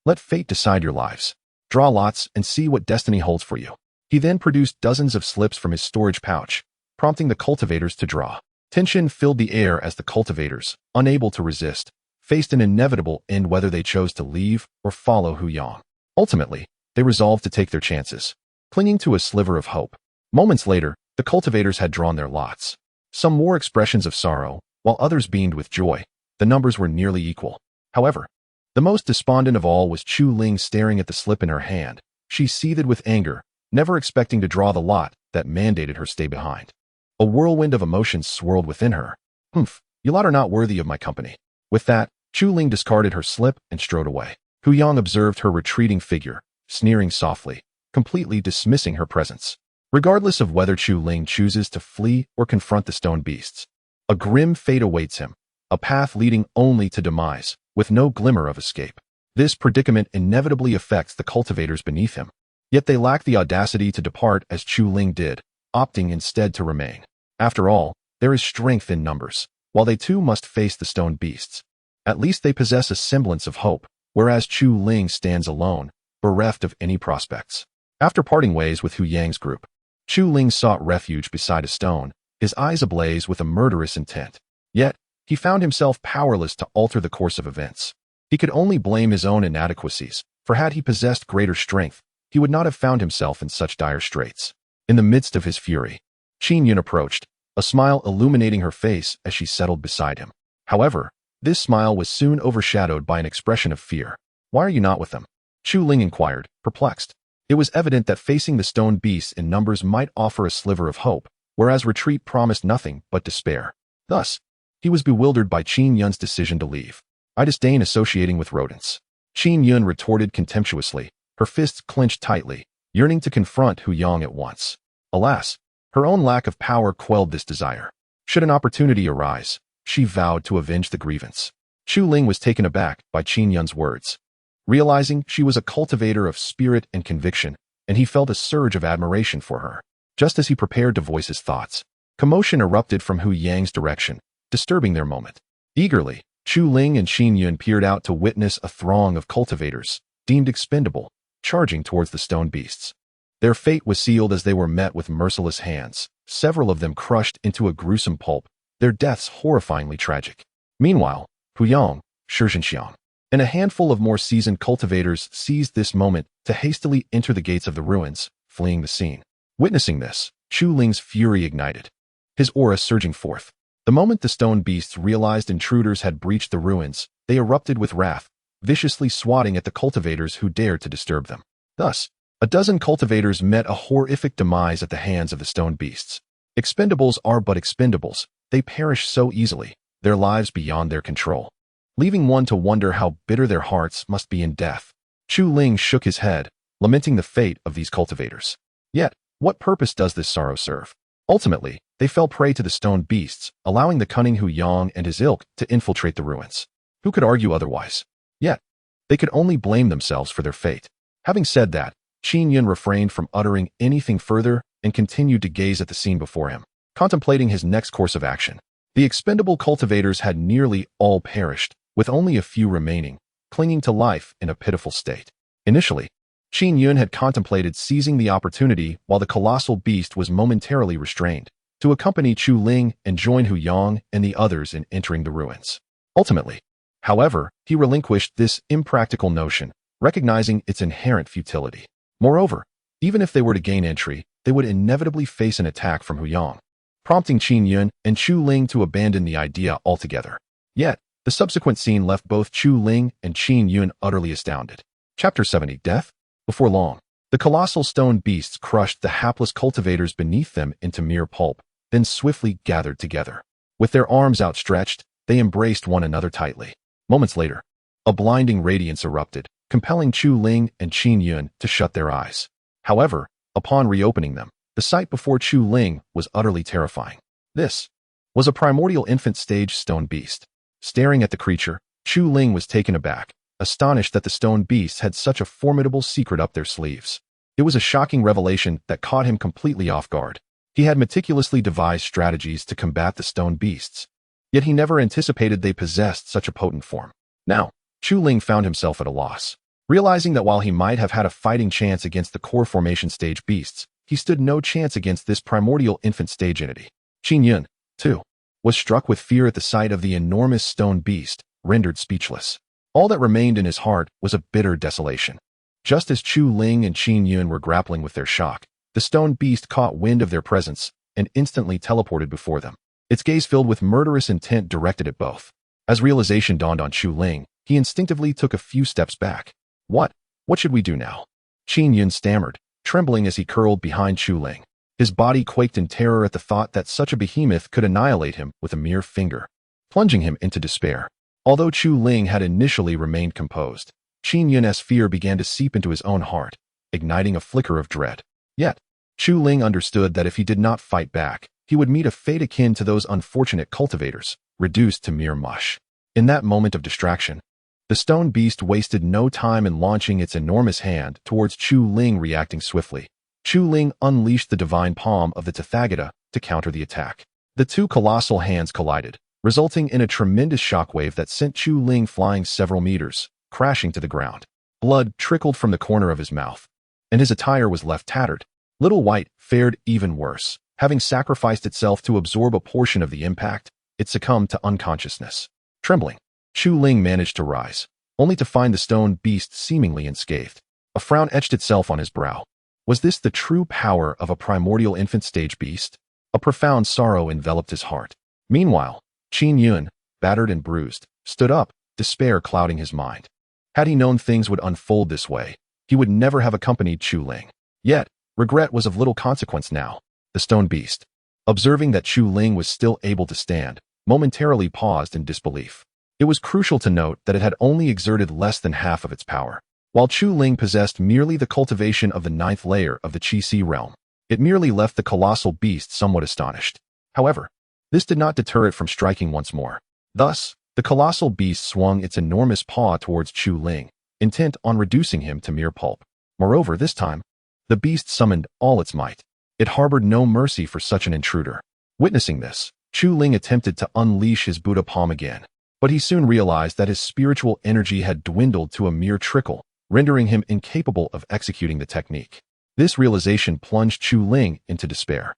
"Let fate decide your lives. Draw lots and see what destiny holds for you." He then produced dozens of slips from his storage pouch, prompting the cultivators to draw. Tension filled the air as the cultivators, unable to resist, faced an inevitable end whether they chose to leave or follow Hu Yang. Ultimately, they resolved to take their chances, clinging to a sliver of hope. Moments later, the cultivators had drawn their lots. Some wore expressions of sorrow, while others beamed with joy. The numbers were nearly equal. However, the most despondent of all was Chu Ling, staring at the slip in her hand. She seethed with anger, never expecting to draw the lot that mandated her stay behind. A whirlwind of emotions swirled within her. "Humph, you lot are not worthy of my company." With that, Chu Ling discarded her slip and strode away. Hu Yang observed her retreating figure, sneering softly, completely dismissing her presence. Regardless of whether Chu Ling chooses to flee or confront the stone beasts, a grim fate awaits him, a path leading only to demise, with no glimmer of escape. This predicament inevitably affects the cultivators beneath him, yet they lack the audacity to depart as Chu Ling did, opting instead to remain. After all, there is strength in numbers, while they too must face the stone beasts. At least they possess a semblance of hope, whereas Chu Ling stands alone, bereft of any prospects. After parting ways with Hu Yang's group, Chu Ling sought refuge beside a stone, his eyes ablaze with a murderous intent. Yet, he found himself powerless to alter the course of events. He could only blame his own inadequacies, for had he possessed greater strength, he would not have found himself in such dire straits. In the midst of his fury, Qin Yun approached, a smile illuminating her face as she settled beside him. However, This smile was soon overshadowed by an expression of fear. "Why are you not with them?" Chu Ling inquired, perplexed. It was evident that facing the stone beasts in numbers might offer a sliver of hope, whereas retreat promised nothing but despair. Thus, he was bewildered by Qin Yun's decision to leave. "I disdain associating with rodents," Qin Yun retorted contemptuously, her fists clenched tightly, yearning to confront Hu Yang at once. Alas, her own lack of power quelled this desire. Should an opportunity arise, she vowed to avenge the grievance. Chu Ling was taken aback by Qin Yun's words. Realizing she was a cultivator of spirit and conviction, and he felt a surge of admiration for her. Just as he prepared to voice his thoughts, commotion erupted from Hu Yang's direction, disturbing their moment. Eagerly, Chu Ling and Qin Yun peered out to witness a throng of cultivators, deemed expendable, charging towards the stone beasts. Their fate was sealed as they were met with merciless hands, several of them crushed into a gruesome pulp, their deaths horrifyingly tragic. Meanwhile, Hu Yang, Shi Zhenxiang, and a handful of more seasoned cultivators seized this moment to hastily enter the gates of the ruins, fleeing the scene. Witnessing this, Chu Ling's fury ignited, his aura surging forth. The moment the stone beasts realized intruders had breached the ruins, they erupted with wrath, viciously swatting at the cultivators who dared to disturb them. Thus, a dozen cultivators met a horrific demise at the hands of the stone beasts. Expendables are but expendables, they perish so easily, their lives beyond their control, leaving one to wonder how bitter their hearts must be in death. Chu Ling shook his head, lamenting the fate of these cultivators. Yet, what purpose does this sorrow serve? Ultimately, they fell prey to the stone beasts, allowing the cunning Hu Yang and his ilk to infiltrate the ruins. Who could argue otherwise? Yet, they could only blame themselves for their fate. Having said that, Qin Yun refrained from uttering anything further and continued to gaze at the scene before him, contemplating his next course of action. The expendable cultivators had nearly all perished, with only a few remaining, clinging to life in a pitiful state. Initially, Qin Yun had contemplated seizing the opportunity while the colossal beast was momentarily restrained, to accompany Chu Ling and join Hu Yang and the others in entering the ruins. Ultimately, however, he relinquished this impractical notion, recognizing its inherent futility. Moreover, even if they were to gain entry, they would inevitably face an attack from Hu Yang, prompting Qin Yun and Chu Ling to abandon the idea altogether. Yet, the subsequent scene left both Chu Ling and Qin Yun utterly astounded. Chapter 70: Death? Before long, the colossal stone beasts crushed the hapless cultivators beneath them into mere pulp, then swiftly gathered together. With their arms outstretched, they embraced one another tightly. Moments later, a blinding radiance erupted, compelling Chu Ling and Qin Yun to shut their eyes. However, upon reopening them, the sight before Chu Ling was utterly terrifying. This was a primordial infant stage stone beast. Staring at the creature, Chu Ling was taken aback, astonished that the stone beasts had such a formidable secret up their sleeves. It was a shocking revelation that caught him completely off guard. He had meticulously devised strategies to combat the stone beasts, yet he never anticipated they possessed such a potent form. Now, Chu Ling found himself at a loss. Realizing that while he might have had a fighting chance against the core formation stage beasts, he stood no chance against this primordial infant stage entity. Qin Yun, too, was struck with fear at the sight of the enormous stone beast, rendered speechless. All that remained in his heart was a bitter desolation. Just as Chu Ling and Qin Yun were grappling with their shock, the stone beast caught wind of their presence and instantly teleported before them, its gaze filled with murderous intent directed at both. As realization dawned on Chu Ling, he instinctively took a few steps back. What should we do now?" Qin Yun stammered, trembling as he curled behind Chu Ling. His body quaked in terror at the thought that such a behemoth could annihilate him with a mere finger, plunging him into despair. Although Chu Ling had initially remained composed, Qin Yun's fear began to seep into his own heart, igniting a flicker of dread. Yet, Chu Ling understood that if he did not fight back, he would meet a fate akin to those unfortunate cultivators, reduced to mere mush. In that moment of distraction, the stone beast wasted no time in launching its enormous hand towards Chu Ling, reacting swiftly. Chu Ling unleashed the divine palm of the Tathagata to counter the attack. The two colossal hands collided, resulting in a tremendous shockwave that sent Chu Ling flying several meters, crashing to the ground. Blood trickled from the corner of his mouth, and his attire was left tattered. Little White fared even worse. Having sacrificed itself to absorb a portion of the impact, it succumbed to unconsciousness. Trembling, Chu Ling managed to rise, only to find the stone beast seemingly unscathed. A frown etched itself on his brow. Was this the true power of a primordial infant stage beast? A profound sorrow enveloped his heart. Meanwhile, Qin Yun, battered and bruised, stood up, despair clouding his mind. Had he known things would unfold this way, he would never have accompanied Chu Ling. Yet, regret was of little consequence now. The stone beast, observing that Chu Ling was still able to stand, momentarily paused in disbelief. It was crucial to note that it had only exerted less than half of its power. While Chu Ling possessed merely the cultivation of the 9th layer of the Qi realm, it merely left the colossal beast somewhat astonished. However, this did not deter it from striking once more. Thus, the colossal beast swung its enormous paw towards Chu Ling, intent on reducing him to mere pulp. Moreover, this time, the beast summoned all its might. It harbored no mercy for such an intruder. Witnessing this, Chu Ling attempted to unleash his Buddha palm again, but he soon realized that his spiritual energy had dwindled to a mere trickle, rendering him incapable of executing the technique. This realization plunged Chu Ling into despair.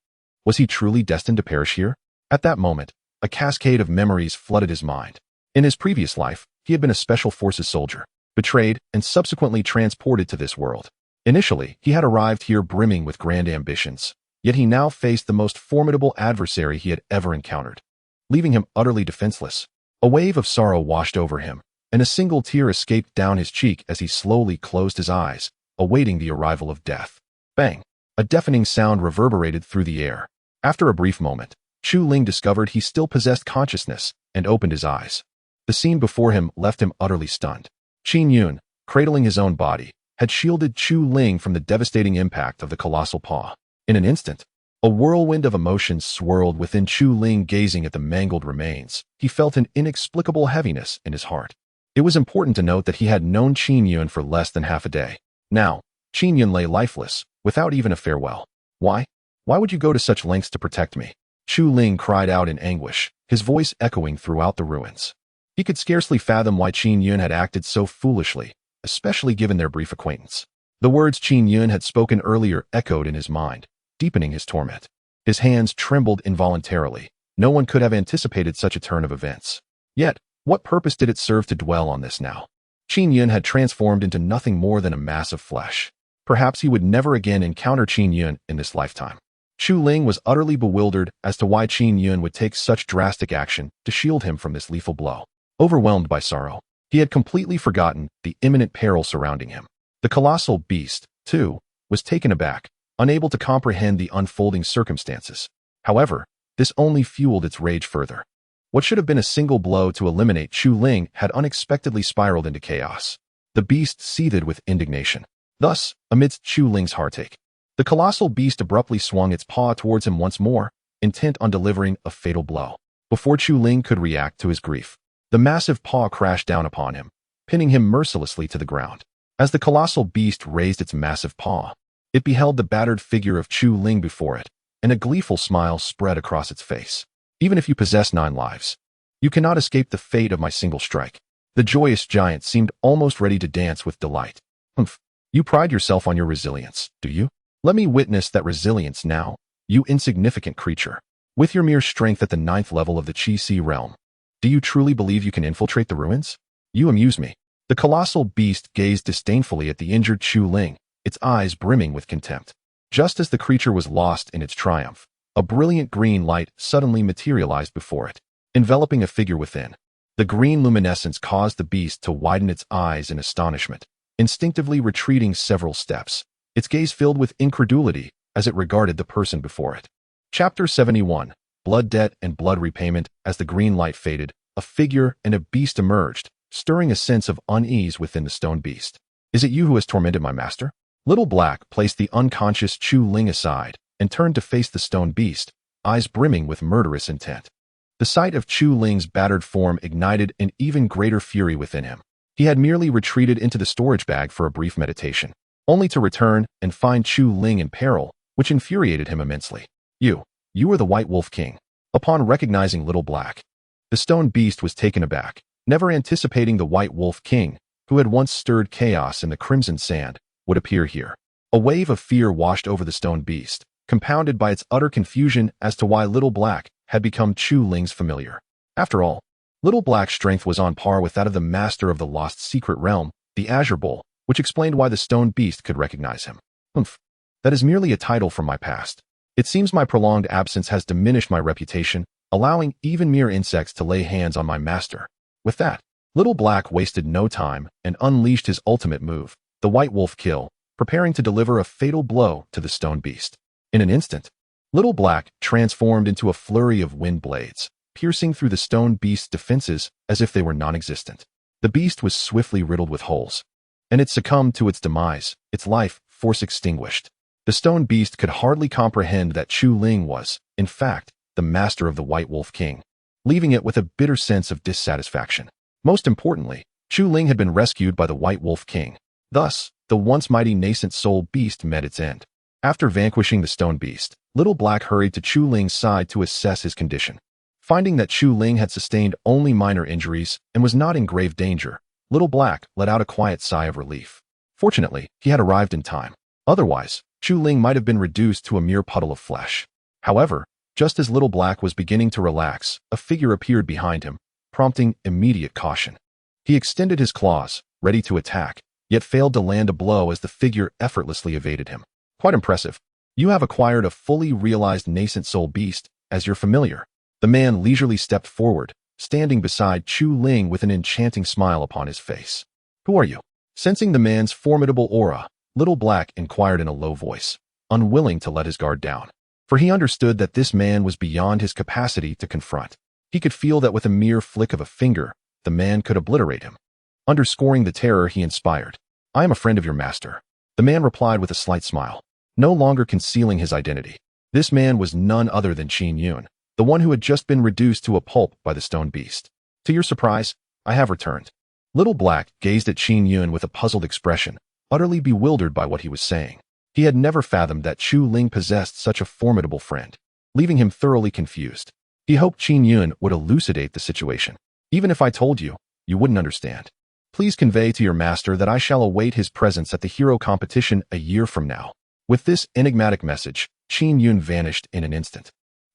Was he truly destined to perish here? At that moment, a cascade of memories flooded his mind. In his previous life, he had been a special forces soldier, betrayed, and subsequently transported to this world. Initially, he had arrived here brimming with grand ambitions, yet he now faced the most formidable adversary he had ever encountered, leaving him utterly defenseless. A wave of sorrow washed over him, and a single tear escaped down his cheek as he slowly closed his eyes, awaiting the arrival of death. Bang! A deafening sound reverberated through the air. After a brief moment, Chu Ling discovered he still possessed consciousness and opened his eyes. The scene before him left him utterly stunned. Qin Yun, cradling his own body, had shielded Chu Ling from the devastating impact of the colossal paw. In an instant, a whirlwind of emotions swirled within Chu Ling. Gazing at the mangled remains, he felt an inexplicable heaviness in his heart. It was important to note that he had known Qin Yun for less than half a day. Now, Qin Yun lay lifeless, without even a farewell. Why? Why would you go to such lengths to protect me? Chu Ling cried out in anguish, his voice echoing throughout the ruins. He could scarcely fathom why Qin Yun had acted so foolishly, especially given their brief acquaintance. The words Qin Yun had spoken earlier echoed in his mind, deepening his torment. His hands trembled involuntarily. No one could have anticipated such a turn of events. Yet, what purpose did it serve to dwell on this now? Qin Yun had transformed into nothing more than a mass of flesh. Perhaps he would never again encounter Qin Yun in this lifetime. Chu Ling was utterly bewildered as to why Qin Yun would take such drastic action to shield him from this lethal blow. Overwhelmed by sorrow, he had completely forgotten the imminent peril surrounding him. The colossal beast, too, was taken aback, unable to comprehend the unfolding circumstances. However, this only fueled its rage further. What should have been a single blow to eliminate Chu Ling had unexpectedly spiraled into chaos. The beast seethed with indignation. Thus, amidst Chu Ling's heartache, the colossal beast abruptly swung its paw towards him once more, intent on delivering a fatal blow. Before Chu Ling could react to his grief, the massive paw crashed down upon him, pinning him mercilessly to the ground. As the colossal beast raised its massive paw, it beheld the battered figure of Chu Ling before it, and a gleeful smile spread across its face. Even if you possess 9 lives, you cannot escape the fate of my single strike. The joyous giant seemed almost ready to dance with delight. Humph, you pride yourself on your resilience, do you? Let me witness that resilience now, you insignificant creature. With your mere strength at the 9th level of the Qi realm, do you truly believe you can infiltrate the ruins? You amuse me. The colossal beast gazed disdainfully at the injured Chu Ling, its eyes brimming with contempt. Just as the creature was lost in its triumph, a brilliant green light suddenly materialized before it, enveloping a figure within. The green luminescence caused the beast to widen its eyes in astonishment, instinctively retreating several steps, its gaze filled with incredulity as it regarded the person before it. Chapter 71. Blood Debt and Blood Repayment. As the green light faded, a figure and a beast emerged, stirring a sense of unease within the stone beast. Is it you who has tormented my master? Little Black placed the unconscious Chu Ling aside and turned to face the stone beast, eyes brimming with murderous intent. The sight of Chu Ling's battered form ignited an even greater fury within him. He had merely retreated into the storage bag for a brief meditation, only to return and find Chu Ling in peril, which infuriated him immensely. You are the White Wolf King. Upon recognizing Little Black, the stone beast was taken aback, never anticipating the White Wolf King, who had once stirred chaos in the Crimson Sand, would appear here. A wave of fear washed over the stone beast, compounded by its utter confusion as to why Little Black had become Chu Ling's familiar. After all, Little Black's strength was on par with that of the master of the lost secret realm, the Azure Bull, which explained why the stone beast could recognize him. Humph, that is merely a title from my past. It seems my prolonged absence has diminished my reputation, allowing even mere insects to lay hands on my master. With that, Little Black wasted no time and unleashed his ultimate move, the White Wolf Kill, preparing to deliver a fatal blow to the stone beast. In an instant, Little Black transformed into a flurry of wind blades, piercing through the stone beast's defenses as if they were non-existent. The beast was swiftly riddled with holes, and it succumbed to its demise, its life force extinguished. The stone beast could hardly comprehend that Chu Ling was, in fact, the master of the White Wolf King, leaving it with a bitter sense of dissatisfaction. Most importantly, Chu Ling had been rescued by the White Wolf King. Thus, the once mighty nascent soul beast met its end. After vanquishing the stone beast, Little Black hurried to Chu Ling's side to assess his condition. Finding that Chu Ling had sustained only minor injuries and was not in grave danger, Little Black let out a quiet sigh of relief. Fortunately, he had arrived in time. Otherwise, Chu Ling might have been reduced to a mere puddle of flesh. However, just as Little Black was beginning to relax, a figure appeared behind him, prompting immediate caution. He extended his claws, ready to attack, yet failed to land a blow as the figure effortlessly evaded him. Quite impressive. You have acquired a fully realized nascent soul beast as your familiar. The man leisurely stepped forward, standing beside Chu Ling with an enchanting smile upon his face. Who are you? Sensing the man's formidable aura, Little Black inquired in a low voice, unwilling to let his guard down. For he understood that this man was beyond his capacity to confront. He could feel that with a mere flick of a finger, the man could obliterate him, underscoring the terror he inspired. I am a friend of your master. The man replied with a slight smile, no longer concealing his identity. This man was none other than Qin Yun, the one who had just been reduced to a pulp by the stone beast. To your surprise, I have returned. Little Black gazed at Qin Yun with a puzzled expression, utterly bewildered by what he was saying. He had never fathomed that Chu Ling possessed such a formidable friend, leaving him thoroughly confused. He hoped Qin Yun would elucidate the situation. Even if I told you, you wouldn't understand. Please convey to your master that I shall await his presence at the hero competition a year from now. With this enigmatic message, Qin Yun vanished in an instant,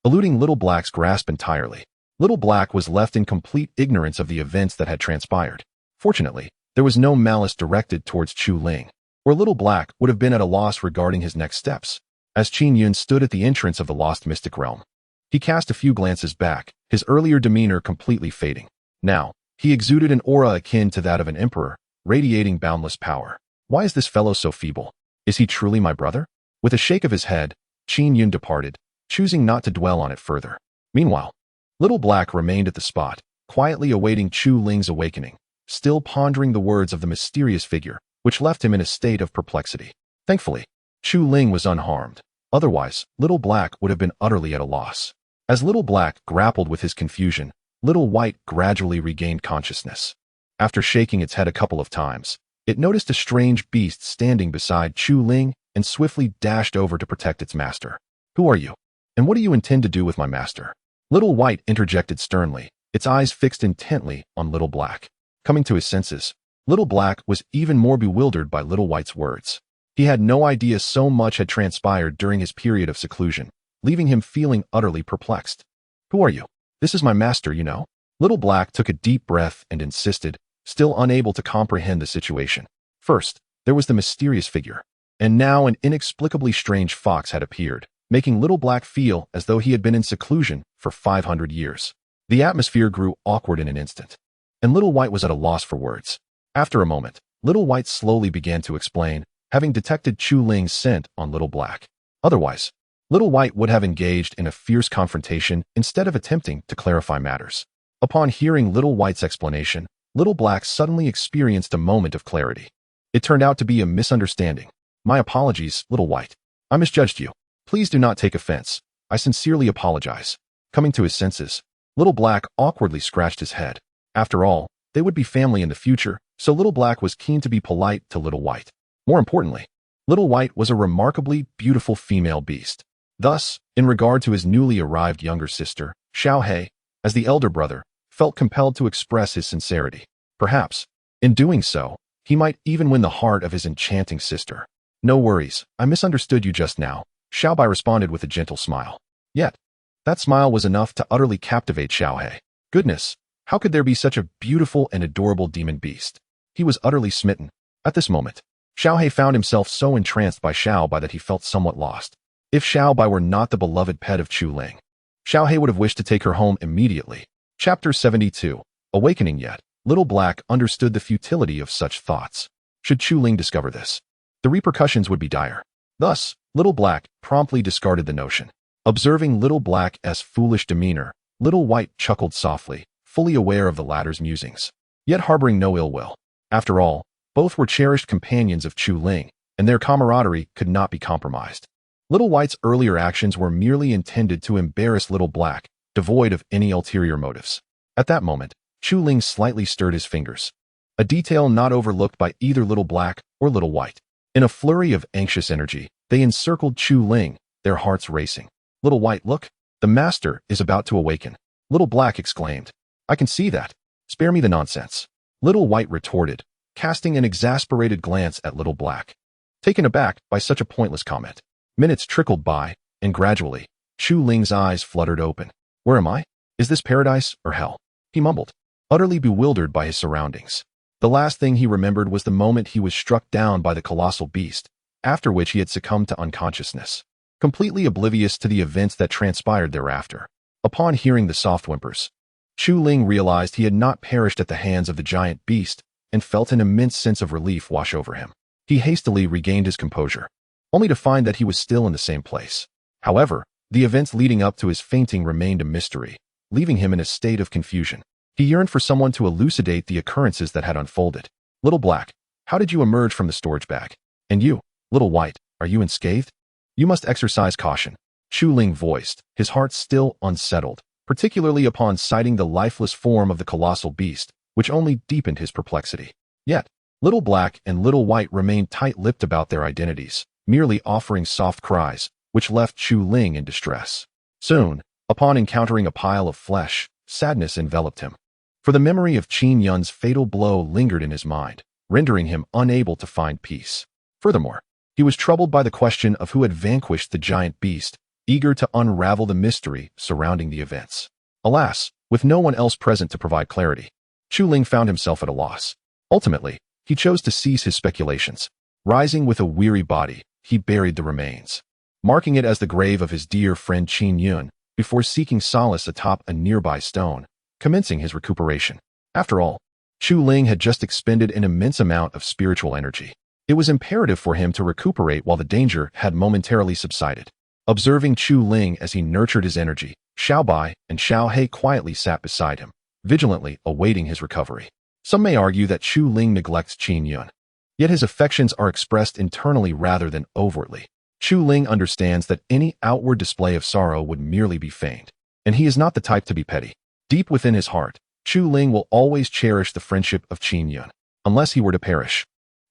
eluding Little Black's grasp entirely. Little Black was left in complete ignorance of the events that had transpired. Fortunately, there was no malice directed towards Chu Ling, or Little Black would have been at a loss regarding his next steps. As Qin Yun stood at the entrance of the lost mystic realm, he cast a few glances back, his earlier demeanor completely fading. Now, he exuded an aura akin to that of an emperor, radiating boundless power. Why is this fellow so feeble? Is he truly my brother? With a shake of his head, Qin Yun departed, choosing not to dwell on it further. Meanwhile, Little Black remained at the spot, quietly awaiting Chu Ling's awakening, still pondering the words of the mysterious figure, which left him in a state of perplexity. Thankfully, Chu Ling was unharmed. Otherwise, Little Black would have been utterly at a loss. As Little Black grappled with his confusion, Little White gradually regained consciousness. After shaking its head a couple of times, it noticed a strange beast standing beside Chu Ling and swiftly dashed over to protect its master. Who are you? And what do you intend to do with my master? Little White interjected sternly, its eyes fixed intently on Little Black. Coming to his senses, Little Black was even more bewildered by Little White's words. He had no idea so much had transpired during his period of seclusion, leaving him feeling utterly perplexed. Who are you? This is my master, you know. Little Black took a deep breath and insisted, still unable to comprehend the situation. First, there was the mysterious figure, and now an inexplicably strange fox had appeared, making Little Black feel as though he had been in seclusion for 500 years. The atmosphere grew awkward in an instant, and Little White was at a loss for words. After a moment, Little White slowly began to explain, having detected Chu Ling's scent on Little Black. Otherwise, Little White would have engaged in a fierce confrontation instead of attempting to clarify matters. Upon hearing Little White's explanation, Little Black suddenly experienced a moment of clarity. It turned out to be a misunderstanding. My apologies, Little White. I misjudged you. Please do not take offense. I sincerely apologize. Coming to his senses, Little Black awkwardly scratched his head. After all, they would be family in the future, so Little Black was keen to be polite to Little White. More importantly, Little White was a remarkably beautiful female beast. Thus, in regard to his newly arrived younger sister, Xiaohei, as the elder brother, felt compelled to express his sincerity. Perhaps, in doing so, he might even win the heart of his enchanting sister. No worries, I misunderstood you just now, Xiaobai responded with a gentle smile. Yet, that smile was enough to utterly captivate Xiaohei. Goodness, how could there be such a beautiful and adorable demon beast? He was utterly smitten. At this moment, Xiaohei found himself so entranced by Xiaobai that he felt somewhat lost. If Xiaobai were not the beloved pet of Chu Ling, Xiaohei would have wished to take her home immediately. Chapter 72. awakening yet. Little Black understood the futility of such thoughts. Should Chu Ling discover this, the repercussions would be dire. Thus, Little Black promptly discarded the notion. Observing Little Black's foolish demeanor, Little White chuckled softly, fully aware of the latter's musings, yet harboring no ill will. After all, both were cherished companions of Chu Ling, and their camaraderie could not be compromised. Little White's earlier actions were merely intended to embarrass Little Black, devoid of any ulterior motives. At that moment, Chu Ling slightly stirred his fingers, a detail not overlooked by either Little Black or Little White. In a flurry of anxious energy, they encircled Chu Ling, their hearts racing. Little White, look, the master is about to awaken. Little Black exclaimed. I can see that. Spare me the nonsense. Little White retorted, casting an exasperated glance at Little Black. Taken aback by such a pointless comment, minutes trickled by, and gradually, Chu Ling's eyes fluttered open. Where am I? Is this paradise or hell? He mumbled, utterly bewildered by his surroundings. The last thing he remembered was the moment he was struck down by the colossal beast, after which he had succumbed to unconsciousness, completely oblivious to the events that transpired thereafter. Upon hearing the soft whimpers, Chu Ling realized he had not perished at the hands of the giant beast and felt an immense sense of relief wash over him. He hastily regained his composure, only to find that he was still in the same place. However, the events leading up to his fainting remained a mystery, leaving him in a state of confusion. He yearned for someone to elucidate the occurrences that had unfolded. Little Black, how did you emerge from the storage bag? And you, Little White, are you unscathed? You must exercise caution, Chu Ling voiced, his heart still unsettled, particularly upon sighting the lifeless form of the colossal beast, which only deepened his perplexity. Yet, Little Black and Little White remained tight-lipped about their identities, merely offering soft cries, which left Chu Ling in distress. Soon, upon encountering a pile of flesh, sadness enveloped him. For the memory of Qin Yun's fatal blow lingered in his mind, rendering him unable to find peace. Furthermore, he was troubled by the question of who had vanquished the giant beast, eager to unravel the mystery surrounding the events. Alas, with no one else present to provide clarity, Chu Ling found himself at a loss. Ultimately, he chose to cease his speculations. Rising with a weary body, he buried the remains, marking it as the grave of his dear friend Qin Yun, before seeking solace atop a nearby stone, commencing his recuperation. After all, Chu Ling had just expended an immense amount of spiritual energy. It was imperative for him to recuperate while the danger had momentarily subsided. Observing Chu Ling as he nurtured his energy, Xiao Bai and Xiao He quietly sat beside him, vigilantly awaiting his recovery. Some may argue that Chu Ling neglects Qin Yun, yet his affections are expressed internally rather than overtly. Chu Ling understands that any outward display of sorrow would merely be feigned, and he is not the type to be petty. Deep within his heart, Chu Ling will always cherish the friendship of Qin Yun, unless he were to perish.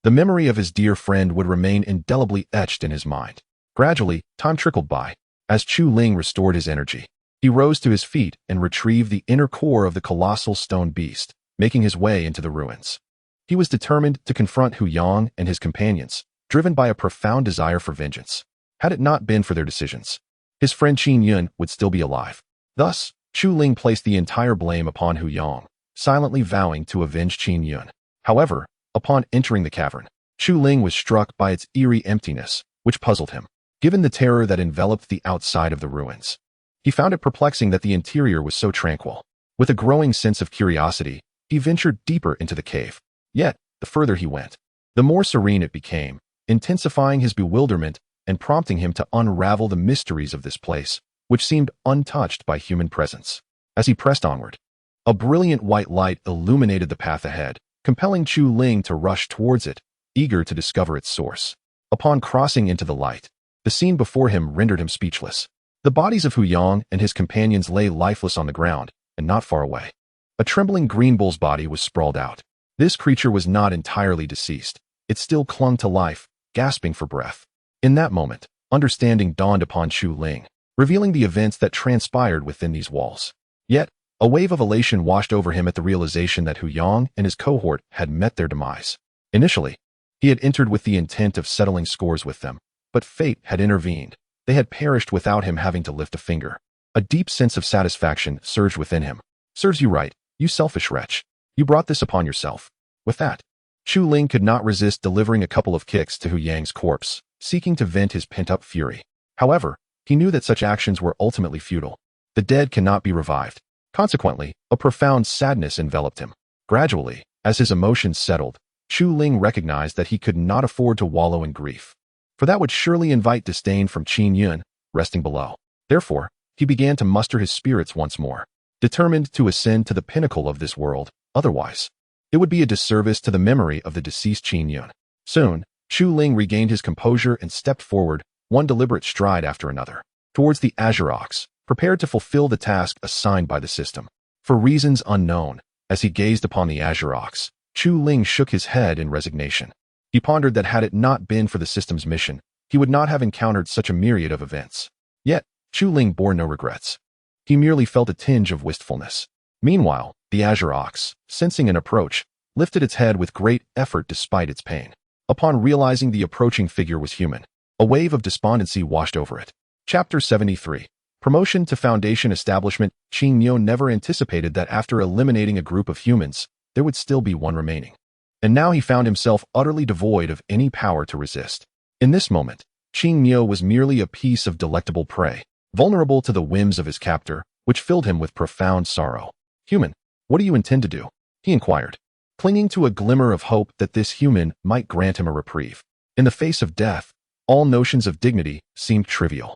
The memory of his dear friend would remain indelibly etched in his mind. Gradually, time trickled by. As Chu Ling restored his energy, he rose to his feet and retrieved the inner core of the colossal stone beast, making his way into the ruins. He was determined to confront Hu Yang and his companions, driven by a profound desire for vengeance. Had it not been for their decisions, his friend Qin Yun would still be alive. Thus, Chu Ling placed the entire blame upon Hu Yang, silently vowing to avenge Qin Yun. However, upon entering the cavern, Chu Ling was struck by its eerie emptiness, which puzzled him, given the terror that enveloped the outside of the ruins. He found it perplexing that the interior was so tranquil. With a growing sense of curiosity, he ventured deeper into the cave. Yet, the further he went, the more serene it became, intensifying his bewilderment and prompting him to unravel the mysteries of this place, which seemed untouched by human presence. As he pressed onward, a brilliant white light illuminated the path ahead, compelling Chu Ling to rush towards it, eager to discover its source. Upon crossing into the light, the scene before him rendered him speechless. The bodies of Hu Yang and his companions lay lifeless on the ground, and not far away. A trembling green bull's body was sprawled out. This creature was not entirely deceased. It still clung to life, gasping for breath. In that moment, understanding dawned upon Chu Ling, revealing the events that transpired within these walls. Yet, a wave of elation washed over him at the realization that Hu Yang and his cohort had met their demise. Initially, he had entered with the intent of settling scores with them, but fate had intervened. They had perished without him having to lift a finger. A deep sense of satisfaction surged within him. Serves you right, you selfish wretch. You brought this upon yourself. With that, Chu Ling could not resist delivering a couple of kicks to Hu Yang's corpse, seeking to vent his pent-up fury. However, he knew that such actions were ultimately futile. The dead cannot be revived. Consequently, a profound sadness enveloped him. Gradually, as his emotions settled, Chu Ling recognized that he could not afford to wallow in grief, for that would surely invite disdain from Qin Yun, resting below. Therefore, he began to muster his spirits once more, determined to ascend to the pinnacle of this world. Otherwise, it would be a disservice to the memory of the deceased Qin Yun. Soon, Chu Ling regained his composure and stepped forward, one deliberate stride after another, towards the azure ox, prepared to fulfill the task assigned by the system. For reasons unknown, as he gazed upon the azure ox, Chu Ling shook his head in resignation. He pondered that had it not been for the system's mission, he would not have encountered such a myriad of events. Yet, Chu Ling bore no regrets. He merely felt a tinge of wistfulness. Meanwhile, the azure ox, sensing an approach, lifted its head with great effort despite its pain. Upon realizing the approaching figure was human, a wave of despondency washed over it. Chapter 73. Promotion to Foundation Establishment. Qin Yun never anticipated that after eliminating a group of humans, there would still be one remaining. And now he found himself utterly devoid of any power to resist. In this moment, Qin Yun was merely a piece of delectable prey, vulnerable to the whims of his captor, which filled him with profound sorrow. "Human, what do you intend to do?" he inquired, clinging to a glimmer of hope that this human might grant him a reprieve. In the face of death, all notions of dignity seemed trivial.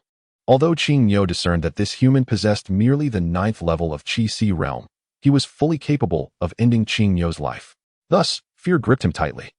Although Qin Yun discerned that this human possessed merely the 9th level of Qi-Si realm, he was fully capable of ending Qin Yun's life. Thus, fear gripped him tightly.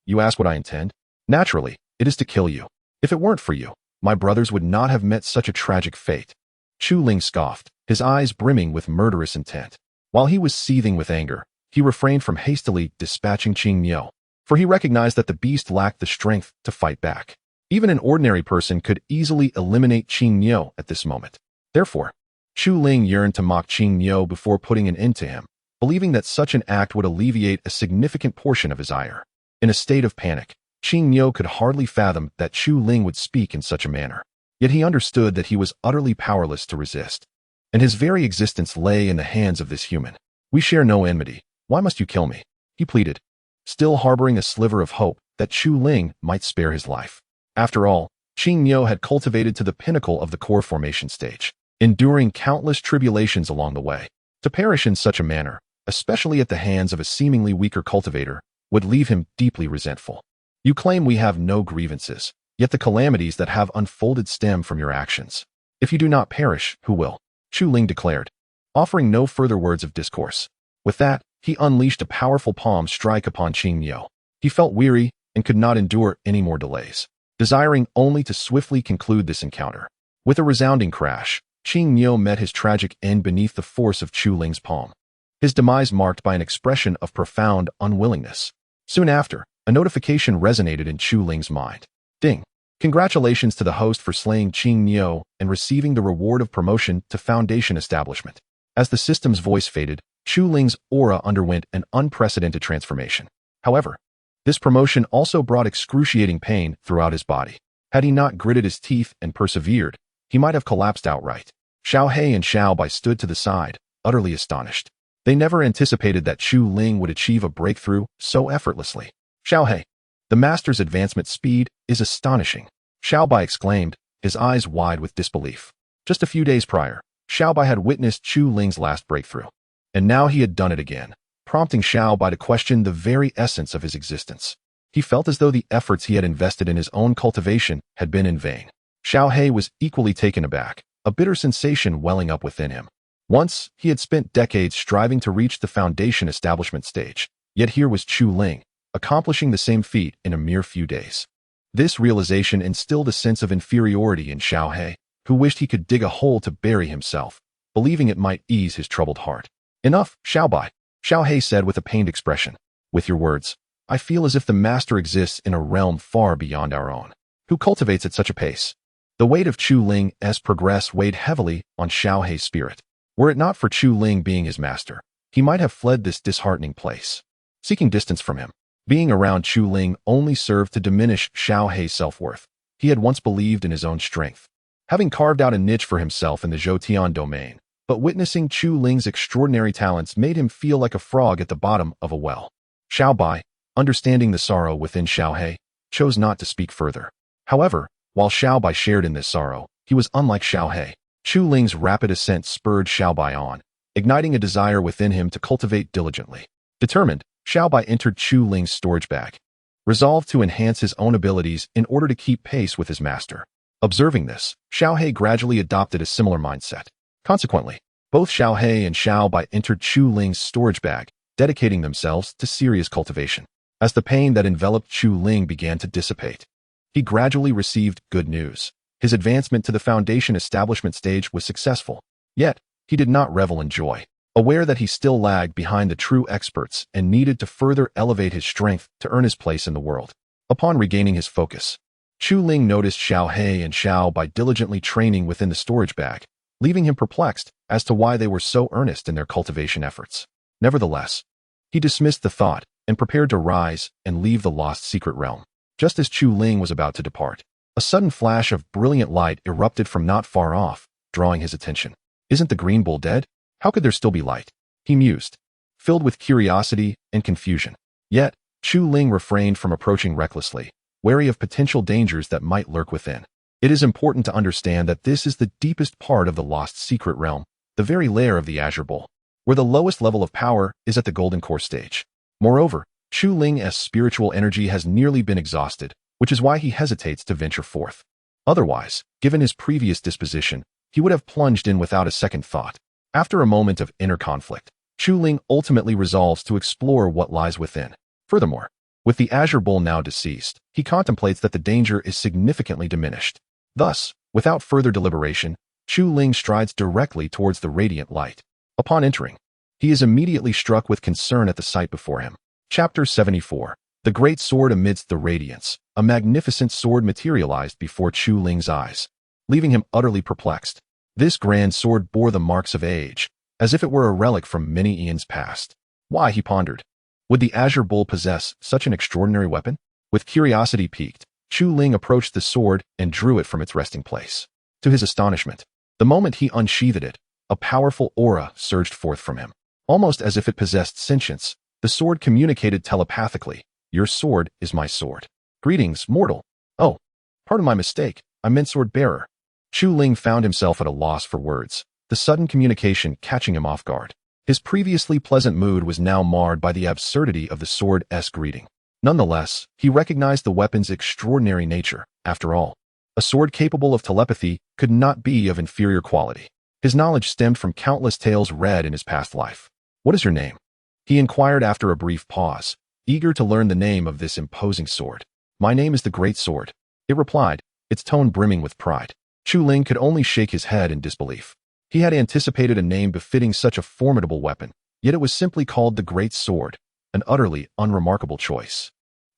You ask what I intend? Naturally, it is to kill you. If it weren't for you, my brothers would not have met such a tragic fate." Chu Ling scoffed, his eyes brimming with murderous intent. While he was seething with anger, he refrained from hastily dispatching Qin Yun, for he recognized that the beast lacked the strength to fight back. Even an ordinary person could easily eliminate Qin Yun at this moment. Therefore, Chu Ling yearned to mock Qin Yun before putting an end to him, believing that such an act would alleviate a significant portion of his ire. In a state of panic, Qin Yun could hardly fathom that Chu Ling would speak in such a manner. Yet he understood that he was utterly powerless to resist, and his very existence lay in the hands of this human. "We share no enmity. Why must you kill me?" he pleaded, still harboring a sliver of hope that Chu Ling might spare his life. After all, Qin Yun had cultivated to the pinnacle of the core formation stage, enduring countless tribulations along the way. To perish in such a manner, especially at the hands of a seemingly weaker cultivator, would leave him deeply resentful. "You claim we have no grievances, yet the calamities that have unfolded stem from your actions. If you do not perish, who will?" Chu Ling declared, offering no further words of discourse. With that, he unleashed a powerful palm strike upon Qin Yun. He felt weary and could not endure any more delays, desiring only to swiftly conclude this encounter. With a resounding crash, Qin Yun met his tragic end beneath the force of Chu Ling's palm, his demise marked by an expression of profound unwillingness. Soon after, a notification resonated in Chu Ling's mind. "Ding! Congratulations to the host for slaying Qin Yun and receiving the reward of promotion to Foundation Establishment." As the system's voice faded, Chu Ling's aura underwent an unprecedented transformation. However, this promotion also brought excruciating pain throughout his body. Had he not gritted his teeth and persevered, he might have collapsed outright. Xiao He and Xiao Bai stood to the side, utterly astonished. They never anticipated that Chu Ling would achieve a breakthrough so effortlessly. "Xiao He, the master's advancement speed is astonishing," Xiao Bai exclaimed, his eyes wide with disbelief. Just a few days prior, Xiao Bai had witnessed Chu Ling's last breakthrough, and now he had done it again, prompting Xiao Bai to question the very essence of his existence. He felt as though the efforts he had invested in his own cultivation had been in vain. Xiao He was equally taken aback, a bitter sensation welling up within him. Once, he had spent decades striving to reach the Foundation Establishment stage, yet here was Chu Ling, accomplishing the same feat in a mere few days. This realization instilled a sense of inferiority in Xiao He, who wished he could dig a hole to bury himself, believing it might ease his troubled heart. "Enough, Xiao Bai," Xiao He said with a pained expression. "With your words, I feel as if the master exists in a realm far beyond our own. Who cultivates at such a pace?" The weight of Chu Ling's progress weighed heavily on Xiao He's spirit. Were it not for Chu Ling being his master, he might have fled this disheartening place, seeking distance from him. Being around Chu Ling only served to diminish Xiao He's self-worth. He had once believed in his own strength, having carved out a niche for himself in the Zhoutian domain, but witnessing Chu Ling's extraordinary talents made him feel like a frog at the bottom of a well. Xiao Bai, understanding the sorrow within Xiao He, chose not to speak further. However, while Xiao Bai shared in this sorrow, he was unlike Xiao He. Chu Ling's rapid ascent spurred Xiao Bai on, igniting a desire within him to cultivate diligently. Determined, Xiaobai entered Chu Ling's storage bag, resolved to enhance his own abilities in order to keep pace with his master. Observing this, Xiaohei gradually adopted a similar mindset. Consequently, both Xiaohei and Xiaobai entered Chu Ling's storage bag, dedicating themselves to serious cultivation. As the pain that enveloped Chu Ling began to dissipate, he gradually received good news. His advancement to the foundation establishment stage was successful. Yet, he did not revel in joy. Aware that he still lagged behind the true experts and needed to further elevate his strength to earn his place in the world. Upon regaining his focus, Chu Ling noticed Xiaohei and Xiaobai diligently training within the storage bag, leaving him perplexed as to why they were so earnest in their cultivation efforts. Nevertheless, he dismissed the thought and prepared to rise and leave the lost secret realm. Just as Chu Ling was about to depart, a sudden flash of brilliant light erupted from not far off, drawing his attention. Isn't the green bull dead? How could there still be light? He mused, filled with curiosity and confusion. Yet, Chu Ling refrained from approaching recklessly, wary of potential dangers that might lurk within. It is important to understand that this is the deepest part of the lost secret realm, the very lair of the Azure Bull, where the lowest level of power is at the Golden Core stage. Moreover, Chu Ling's spiritual energy has nearly been exhausted, which is why he hesitates to venture forth. Otherwise, given his previous disposition, he would have plunged in without a second thought. After a moment of inner conflict, Chu Ling ultimately resolves to explore what lies within. Furthermore, with the Azure Bull now deceased, he contemplates that the danger is significantly diminished. Thus, without further deliberation, Chu Ling strides directly towards the radiant light. Upon entering, he is immediately struck with concern at the sight before him. Chapter 74. The Great Sword Amidst the Radiance. A magnificent sword materialized before Chu Ling's eyes, leaving him utterly perplexed. This grand sword bore the marks of age, as if it were a relic from many eons past. Why, he pondered, would the Azure Bull possess such an extraordinary weapon? With curiosity piqued, Chu Ling approached the sword and drew it from its resting place. To his astonishment, the moment he unsheathed it, a powerful aura surged forth from him. Almost as if it possessed sentience, the sword communicated telepathically, "Your sword is my sword. Greetings, mortal." "Oh, pardon my mistake, I meant sword bearer." Chu Ling found himself at a loss for words, the sudden communication catching him off guard. His previously pleasant mood was now marred by the absurdity of the sword-esque greeting. Nonetheless, he recognized the weapon's extraordinary nature. After all, a sword capable of telepathy could not be of inferior quality. His knowledge stemmed from countless tales read in his past life. "What is your name?" he inquired after a brief pause, eager to learn the name of this imposing sword. "My name is the Great Sword," it replied, its tone brimming with pride. Chu Ling could only shake his head in disbelief. He had anticipated a name befitting such a formidable weapon, yet it was simply called the Great Sword, an utterly unremarkable choice.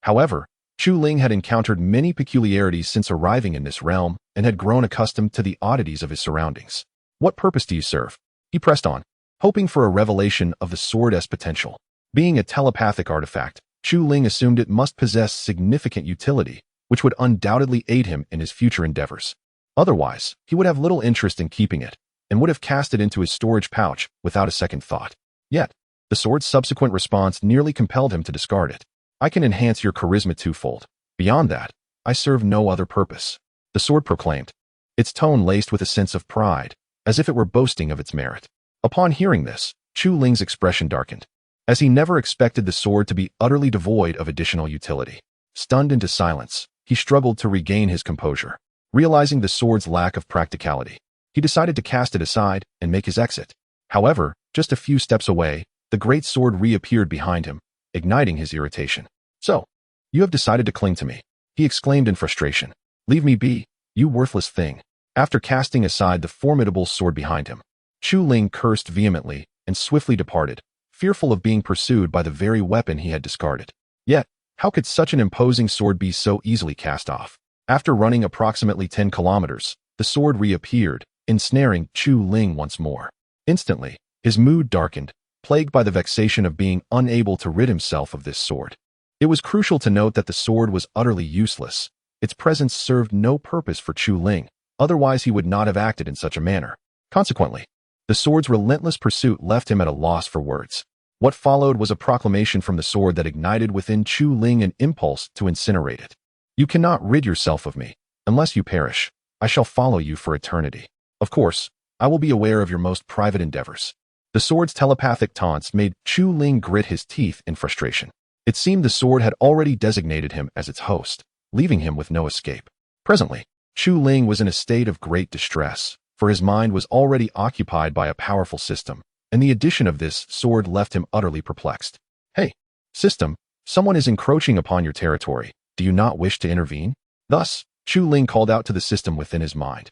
However, Chu Ling had encountered many peculiarities since arriving in this realm and had grown accustomed to the oddities of his surroundings. "What purpose do you serve?" he pressed on, hoping for a revelation of the sword's potential. Being a telepathic artifact, Chu Ling assumed it must possess significant utility, which would undoubtedly aid him in his future endeavors. Otherwise, he would have little interest in keeping it, and would have cast it into his storage pouch without a second thought. Yet, the sword's subsequent response nearly compelled him to discard it. "I can enhance your charisma twofold. Beyond that, I serve no other purpose," the sword proclaimed, its tone laced with a sense of pride, as if it were boasting of its merit. Upon hearing this, Chu Ling's expression darkened, as he never expected the sword to be utterly devoid of additional utility. Stunned into silence, he struggled to regain his composure. Realizing the sword's lack of practicality, he decided to cast it aside and make his exit. However, just a few steps away, the great sword reappeared behind him, igniting his irritation. "So, you have decided to cling to me," he exclaimed in frustration. "Leave me be, you worthless thing." After casting aside the formidable sword behind him, Chu Ling cursed vehemently and swiftly departed, fearful of being pursued by the very weapon he had discarded. Yet, how could such an imposing sword be so easily cast off? After running approximately 10 kilometers, the sword reappeared, ensnaring Chu Ling once more. Instantly, his mood darkened, plagued by the vexation of being unable to rid himself of this sword. It was crucial to note that the sword was utterly useless. Its presence served no purpose for Chu Ling, otherwise he would not have acted in such a manner. Consequently, the sword's relentless pursuit left him at a loss for words. What followed was a proclamation from the sword that ignited within Chu Ling an impulse to incinerate it. "You cannot rid yourself of me. Unless you perish, I shall follow you for eternity. Of course, I will be aware of your most private endeavors." The sword's telepathic taunts made Chu Ling grit his teeth in frustration. It seemed the sword had already designated him as its host, leaving him with no escape. Presently, Chu Ling was in a state of great distress, for his mind was already occupied by a powerful system, and the addition of this sword left him utterly perplexed. Hey, system, someone is encroaching upon your territory. Do you not wish to intervene? Thus, Chu Ling called out to the system within his mind,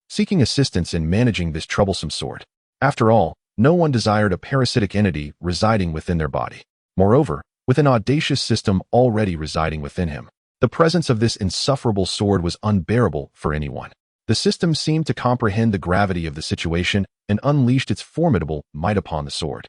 seeking assistance in managing this troublesome sword. After all, no one desired a parasitic entity residing within their body. Moreover, with an audacious system already residing within him, the presence of this insufferable sword was unbearable for anyone. The system seemed to comprehend the gravity of the situation and unleashed its formidable might upon the sword,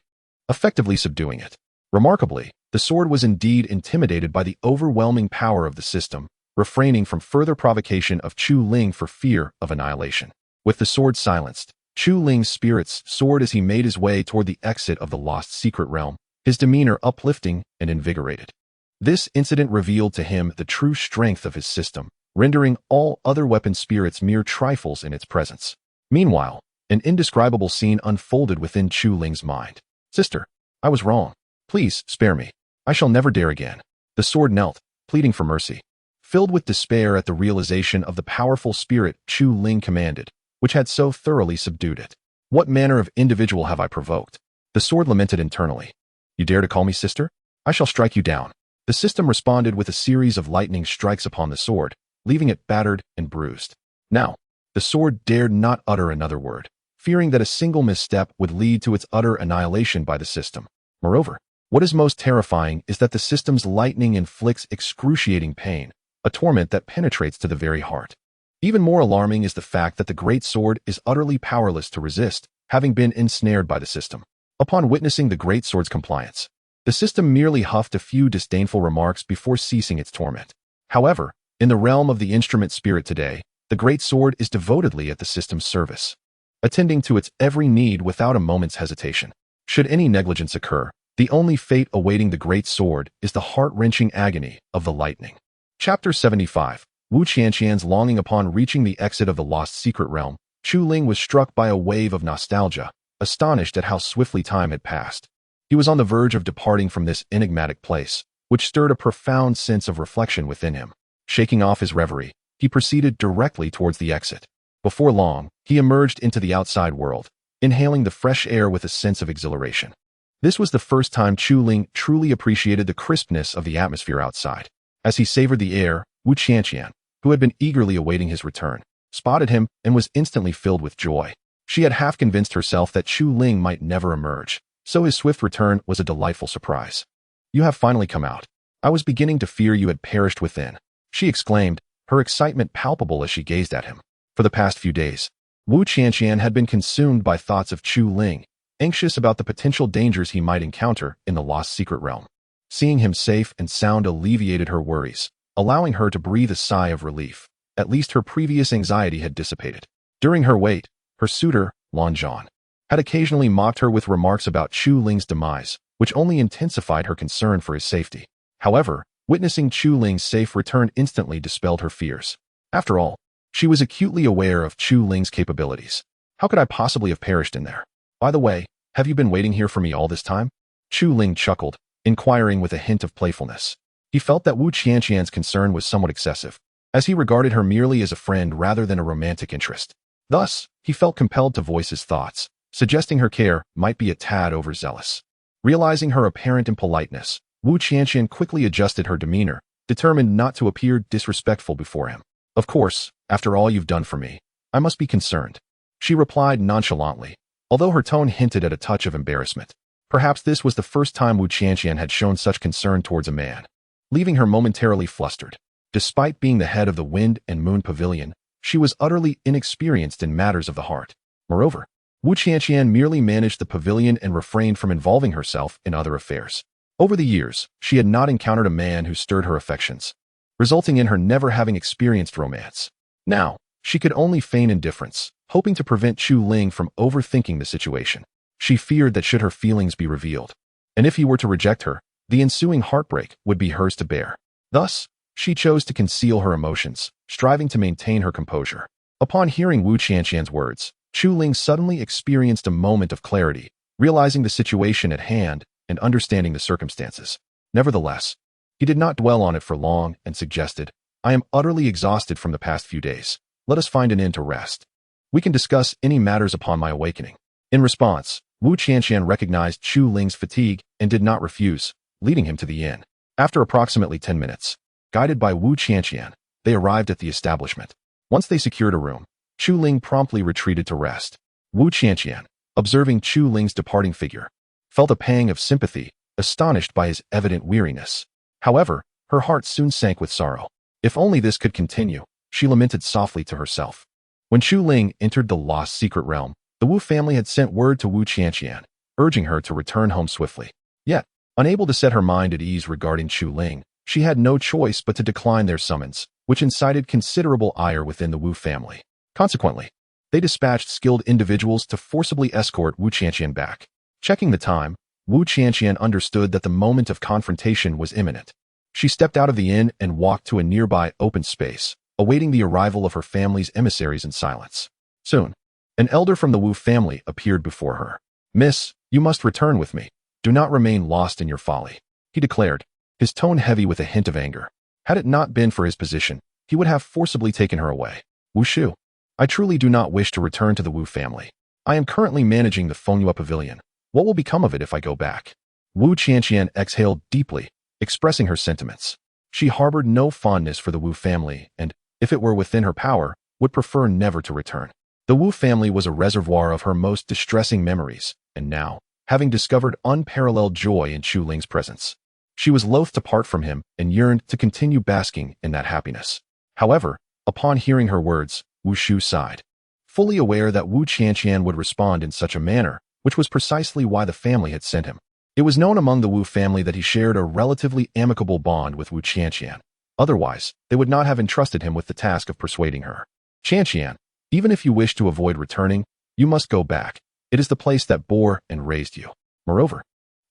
effectively subduing it. Remarkably, the sword was indeed intimidated by the overwhelming power of the system, refraining from further provocation of Chu Ling for fear of annihilation. With the sword silenced, Chu Ling's spirits soared as he made his way toward the exit of the lost secret realm, his demeanor uplifting and invigorated. This incident revealed to him the true strength of his system, rendering all other weapon spirits mere trifles in its presence. Meanwhile, an indescribable scene unfolded within Chu Ling's mind. Sister, I was wrong. Please spare me. I shall never dare again. The sword knelt, pleading for mercy. Filled with despair at the realization of the powerful spirit Chu Ling commanded, which had so thoroughly subdued it. What manner of individual have I provoked? The sword lamented internally. You dare to call me sister? I shall strike you down. The system responded with a series of lightning strikes upon the sword, leaving it battered and bruised. Now, the sword dared not utter another word, fearing that a single misstep would lead to its utter annihilation by the system. Moreover, what is most terrifying is that the system's lightning inflicts excruciating pain, a torment that penetrates to the very heart. Even more alarming is the fact that the great sword is utterly powerless to resist, having been ensnared by the system. Upon witnessing the great sword's compliance, the system merely huffed a few disdainful remarks before ceasing its torment. However, in the realm of the instrument spirit today, the great sword is devotedly at the system's service, attending to its every need without a moment's hesitation. Should any negligence occur, the only fate awaiting the great sword is the heart-wrenching agony of the lightning. Chapter 75. Wu Qianqian's longing. Upon reaching the exit of the lost secret realm, Chu Ling was struck by a wave of nostalgia, astonished at how swiftly time had passed. He was on the verge of departing from this enigmatic place, which stirred a profound sense of reflection within him. Shaking off his reverie, he proceeded directly towards the exit. Before long, he emerged into the outside world, inhaling the fresh air with a sense of exhilaration. This was the first time Chu Ling truly appreciated the crispness of the atmosphere outside. As he savored the air, Wu Qianqian, who had been eagerly awaiting his return, spotted him and was instantly filled with joy. She had half convinced herself that Chu Ling might never emerge, so his swift return was a delightful surprise. You have finally come out. I was beginning to fear you had perished within, she exclaimed, her excitement palpable as she gazed at him. For the past few days, Wu Qianqian had been consumed by thoughts of Chu Ling, anxious about the potential dangers he might encounter in the lost secret realm. Seeing him safe and sound alleviated her worries, allowing her to breathe a sigh of relief. At least her previous anxiety had dissipated. During her wait, her suitor, Lan Zhan, had occasionally mocked her with remarks about Chu Ling's demise, which only intensified her concern for his safety. However, witnessing Chu Ling's safe return instantly dispelled her fears. After all, she was acutely aware of Chu Ling's capabilities. How could I possibly have perished in there? By the way, have you been waiting here for me all this time? Chu Ling chuckled, inquiring with a hint of playfulness. He felt that Wu Qianqian's concern was somewhat excessive, as he regarded her merely as a friend rather than a romantic interest. Thus, he felt compelled to voice his thoughts, suggesting her care might be a tad overzealous. Realizing her apparent impoliteness, Wu Qianqian quickly adjusted her demeanor, determined not to appear disrespectful before him. Of course, after all you've done for me, I must be concerned, she replied nonchalantly, although her tone hinted at a touch of embarrassment. Perhaps this was the first time Wu Qianqian had shown such concern towards a man, leaving her momentarily flustered. Despite being the head of the Wind and Moon Pavilion, she was utterly inexperienced in matters of the heart. Moreover, Wu Qianqian merely managed the pavilion and refrained from involving herself in other affairs. Over the years, she had not encountered a man who stirred her affections, resulting in her never having experienced romance. Now, she could only feign indifference, hoping to prevent Chu Ling from overthinking the situation. She feared that should her feelings be revealed, and if he were to reject her, the ensuing heartbreak would be hers to bear. Thus, she chose to conceal her emotions, striving to maintain her composure. Upon hearing Wu Qianqian's words, Chu Ling suddenly experienced a moment of clarity, realizing the situation at hand and understanding the circumstances. Nevertheless, he did not dwell on it for long and suggested, "I am utterly exhausted from the past few days. Let us find an inn to rest. We can discuss any matters upon my awakening." In response, Wu Qianqian recognized Chu Ling's fatigue and did not refuse, leading him to the inn. After approximately 10 minutes, guided by Wu Qianqian, they arrived at the establishment. Once they secured a room, Chu Ling promptly retreated to rest. Wu Qianqian, observing Chu Ling's departing figure, felt a pang of sympathy, astonished by his evident weariness. However, her heart soon sank with sorrow. If only this could continue, she lamented softly to herself. When Chu Ling entered the lost secret realm, the Wu family had sent word to Wu Qianqian, urging her to return home swiftly. Yet, unable to set her mind at ease regarding Chu Ling, she had no choice but to decline their summons, which incited considerable ire within the Wu family. Consequently, they dispatched skilled individuals to forcibly escort Wu Qianqian back. Checking the time, Wu Qianqian understood that the moment of confrontation was imminent. She stepped out of the inn and walked to a nearby open space, awaiting the arrival of her family's emissaries in silence. Soon, an elder from the Wu family appeared before her. "Miss, you must return with me. Do not remain lost in your folly," he declared, his tone heavy with a hint of anger. Had it not been for his position, he would have forcibly taken her away. "Wu Shu, I truly do not wish to return to the Wu family. I am currently managing the Fengyue Pavilion. What will become of it if I go back?" Wu Qianqian exhaled deeply, expressing her sentiments. She harbored no fondness for the Wu family and, if it were within her power, would prefer never to return. The Wu family was a reservoir of her most distressing memories, and now, having discovered unparalleled joy in Chu Ling's presence, she was loath to part from him and yearned to continue basking in that happiness. However, upon hearing her words, Wu Shu sighed, fully aware that Wu Qianqian would respond in such a manner, which was precisely why the family had sent him. It was known among the Wu family that he shared a relatively amicable bond with Wu Qianqian. Otherwise, they would not have entrusted him with the task of persuading her. "Qianqian, even if you wish to avoid returning, you must go back. It is the place that bore and raised you. Moreover,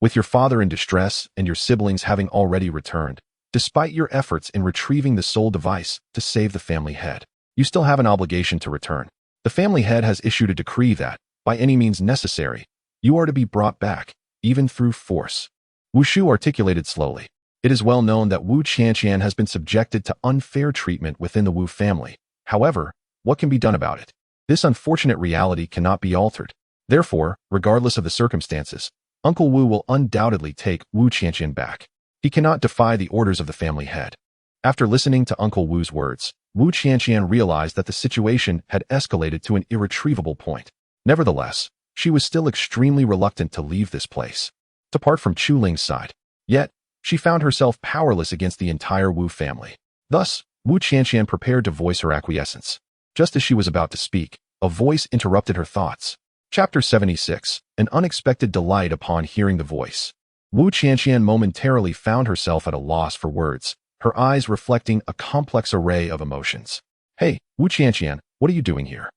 with your father in distress and your siblings having already returned, despite your efforts in retrieving the soul device to save the family head, you still have an obligation to return. The family head has issued a decree that, by any means necessary, you are to be brought back, even through force." Wu Shu articulated slowly. It is well known that Wu Qianqian has been subjected to unfair treatment within the Wu family. However, what can be done about it? This unfortunate reality cannot be altered. Therefore, regardless of the circumstances, Uncle Wu will undoubtedly take Wu Qianqian back. He cannot defy the orders of the family head. After listening to Uncle Wu's words, Wu Qianqian realized that the situation had escalated to an irretrievable point. Nevertheless, she was still extremely reluctant to leave this place, to part from Chu Ling's side. Yet, she found herself powerless against the entire Wu family. Thus, Wu Qianqian prepared to voice her acquiescence. Just as she was about to speak, a voice interrupted her thoughts. Chapter 76, An Unexpected Delight Upon Hearing the Voice. Wu Qianqian momentarily found herself at a loss for words, her eyes reflecting a complex array of emotions. "Hey, Wu Qianqian, what are you doing here?"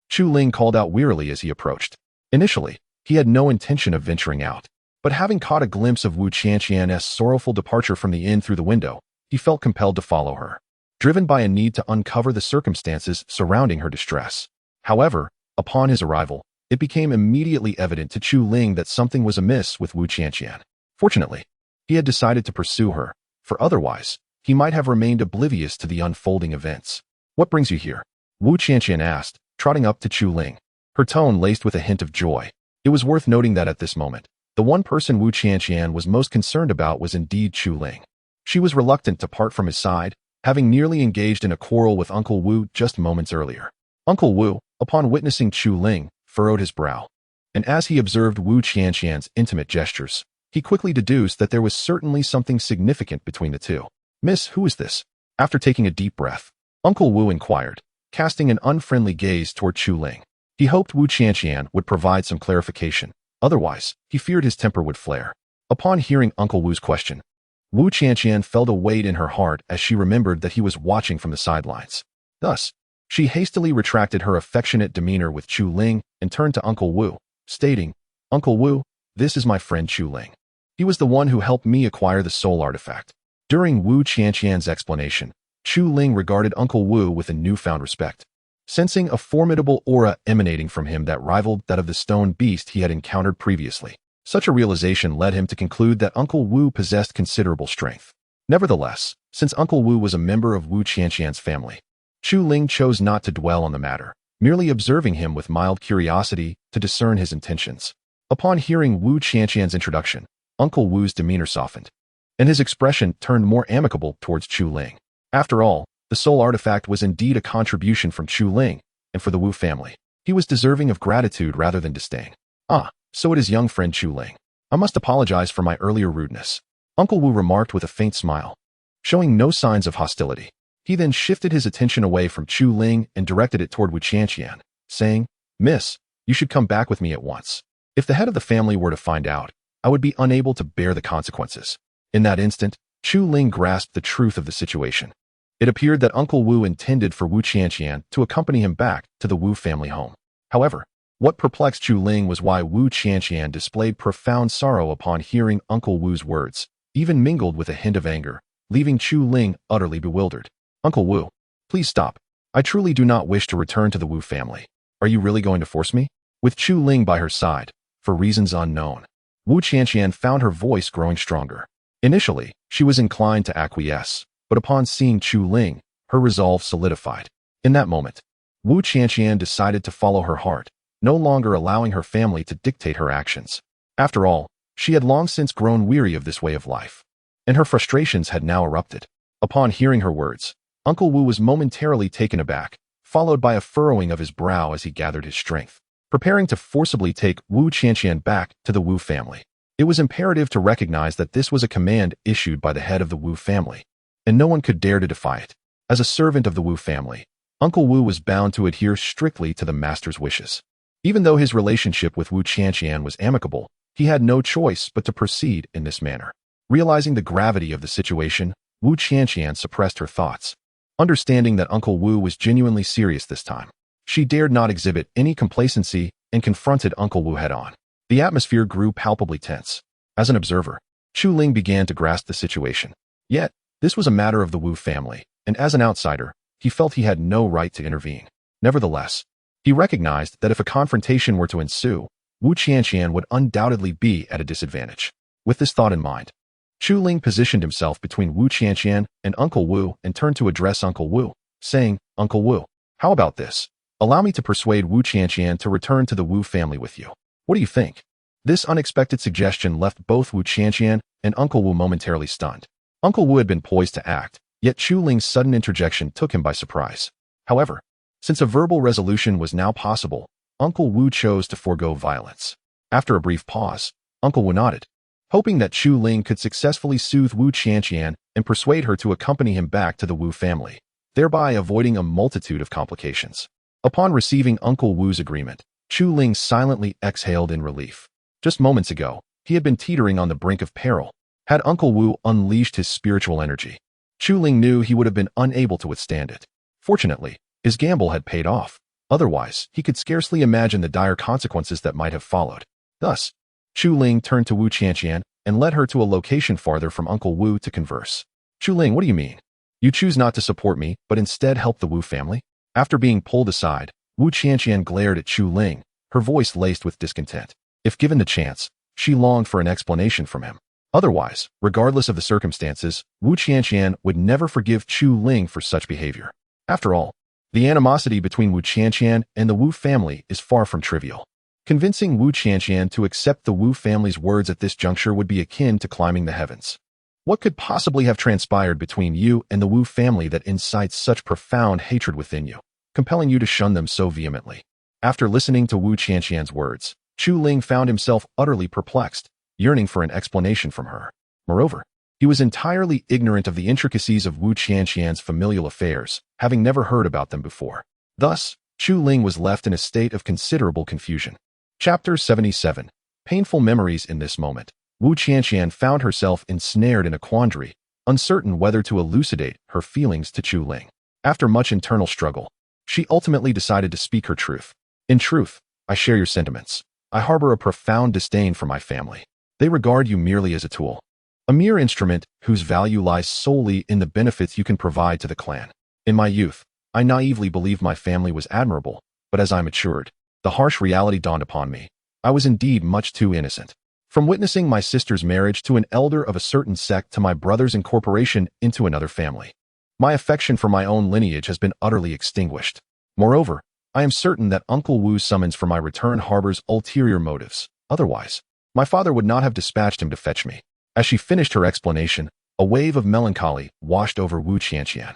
Chu Ling called out wearily as he approached. Initially, he had no intention of venturing out, but having caught a glimpse of Wu Qianqian's sorrowful departure from the inn through the window, he felt compelled to follow her, driven by a need to uncover the circumstances surrounding her distress. However, upon his arrival, it became immediately evident to Chu Ling that something was amiss with Wu Qianqian. Fortunately, he had decided to pursue her, for otherwise, he might have remained oblivious to the unfolding events. "What brings you here?" Wu Qianqian asked, trotting up to Chu Ling, her tone laced with a hint of joy. It was worth noting that at this moment, the one person Wu Qianqian was most concerned about was indeed Chu Ling. She was reluctant to part from his side, having nearly engaged in a quarrel with Uncle Wu just moments earlier. Uncle Wu, upon witnessing Chu Ling, furrowed his brow, and as he observed Wu Qianqian's intimate gestures, he quickly deduced that there was certainly something significant between the two. "Miss, who is this?" After taking a deep breath, Uncle Wu inquired, casting an unfriendly gaze toward Chu Ling. He hoped Wu Qianqian would provide some clarification, otherwise, he feared his temper would flare. Upon hearing Uncle Wu's question, Wu Qianqian felt a weight in her heart as she remembered that he was watching from the sidelines. Thus, she hastily retracted her affectionate demeanor with Chu Ling and turned to Uncle Wu, stating, "Uncle Wu, this is my friend Chu Ling. He was the one who helped me acquire the soul artifact." During Wu Qianqian's explanation, Chu Ling regarded Uncle Wu with a newfound respect. sensing a formidable aura emanating from him that rivaled that of the stone beast he had encountered previously. Such a realization led him to conclude that Uncle Wu possessed considerable strength. Nevertheless, since Uncle Wu was a member of Wu Qianqian's family, Chu Ling chose not to dwell on the matter, merely observing him with mild curiosity to discern his intentions. Upon hearing Wu Qianqian's introduction, Uncle Wu's demeanor softened, and his expression turned more amicable towards Chu Ling. After all, the soul artifact was indeed a contribution from Chu Ling, and for the Wu family, he was deserving of gratitude rather than disdain. "Ah, so it is young friend Chu Ling. I must apologize for my earlier rudeness," Uncle Wu remarked with a faint smile, showing no signs of hostility. He then shifted his attention away from Chu Ling and directed it toward Wu Qianqian, saying, "Miss, you should come back with me at once. If the head of the family were to find out, I would be unable to bear the consequences." In that instant, Chu Ling grasped the truth of the situation. It appeared that Uncle Wu intended for Wu Qianqian to accompany him back to the Wu family home. However, what perplexed Chu Ling was why Wu Qianqian displayed profound sorrow upon hearing Uncle Wu's words, even mingled with a hint of anger, leaving Chu Ling utterly bewildered. "Uncle Wu, please stop. I truly do not wish to return to the Wu family. Are you really going to force me?" With Chu Ling by her side, for reasons unknown, Wu Qianqian found her voice growing stronger. Initially, she was inclined to acquiesce, but upon seeing Chu Ling, her resolve solidified. In that moment, Wu Qianqian decided to follow her heart, no longer allowing her family to dictate her actions. After all, she had long since grown weary of this way of life, and her frustrations had now erupted. Upon hearing her words, Uncle Wu was momentarily taken aback, followed by a furrowing of his brow as he gathered his strength. Preparing to forcibly take Wu Qianqian back to the Wu family, it was imperative to recognize that this was a command issued by the head of the Wu family, and no one could dare to defy it. As a servant of the Wu family, Uncle Wu was bound to adhere strictly to the master's wishes. Even though his relationship with Wu Qianqian was amicable, he had no choice but to proceed in this manner. Realizing the gravity of the situation, Wu Qianqian suppressed her thoughts. Understanding that Uncle Wu was genuinely serious this time, she dared not exhibit any complacency and confronted Uncle Wu head-on. The atmosphere grew palpably tense. As an observer, Chu Ling began to grasp the situation. Yet, this was a matter of the Wu family, and as an outsider, he felt he had no right to intervene. Nevertheless, he recognized that if a confrontation were to ensue, Wu Qianqian would undoubtedly be at a disadvantage. With this thought in mind, Chu Ling positioned himself between Wu Qianqian and Uncle Wu and turned to address Uncle Wu, saying, "Uncle Wu, how about this? Allow me to persuade Wu Qianqian to return to the Wu family with you. What do you think?" This unexpected suggestion left both Wu Qianqian and Uncle Wu momentarily stunned. Uncle Wu had been poised to act, yet Chu Ling's sudden interjection took him by surprise. However, since a verbal resolution was now possible, Uncle Wu chose to forego violence. After a brief pause, Uncle Wu nodded, hoping that Chu Ling could successfully soothe Wu Qianqian and persuade her to accompany him back to the Wu family, thereby avoiding a multitude of complications. Upon receiving Uncle Wu's agreement, Chu Ling silently exhaled in relief. Just moments ago, he had been teetering on the brink of peril. Had Uncle Wu unleashed his spiritual energy, Chu Ling knew he would have been unable to withstand it. Fortunately, his gamble had paid off. Otherwise, he could scarcely imagine the dire consequences that might have followed. Thus, Chu Ling turned to Wu Qianqian and led her to a location farther from Uncle Wu to converse. "Chu Ling, what do you mean? You choose not to support me, but instead help the Wu family?" After being pulled aside, Wu Qianqian glared at Chu Ling, her voice laced with discontent. If given the chance, she longed for an explanation from him. Otherwise, regardless of the circumstances, Wu Qianqian would never forgive Chu Ling for such behavior. After all, the animosity between Wu Qianqian and the Wu family is far from trivial. Convincing Wu Qianqian to accept the Wu family's words at this juncture would be akin to climbing the heavens. What could possibly have transpired between you and the Wu family that incites such profound hatred within you, compelling you to shun them so vehemently? After listening to Wu Qianqian's words, Chu Ling found himself utterly perplexed, yearning for an explanation from her. Moreover, he was entirely ignorant of the intricacies of Wu Qianqian's familial affairs, having never heard about them before. Thus, Chu Ling was left in a state of considerable confusion. Chapter 77. Painful memories. In this moment, Wu Qianqian found herself ensnared in a quandary, uncertain whether to elucidate her feelings to Chu Ling. After much internal struggle, she ultimately decided to speak her truth. "In truth, I share your sentiments. I harbor a profound disdain for my family. They regard you merely as a tool, a mere instrument whose value lies solely in the benefits you can provide to the clan. In my youth, I naively believed my family was admirable, but as I matured, the harsh reality dawned upon me. I was indeed much too innocent. From witnessing my sister's marriage to an elder of a certain sect to my brother's incorporation into another family, my affection for my own lineage has been utterly extinguished. Moreover, I am certain that Uncle Wu's summons for my return harbors ulterior motives. Otherwise, my father would not have dispatched him to fetch me. As she finished her explanation, a wave of melancholy washed over Wu Qianqian.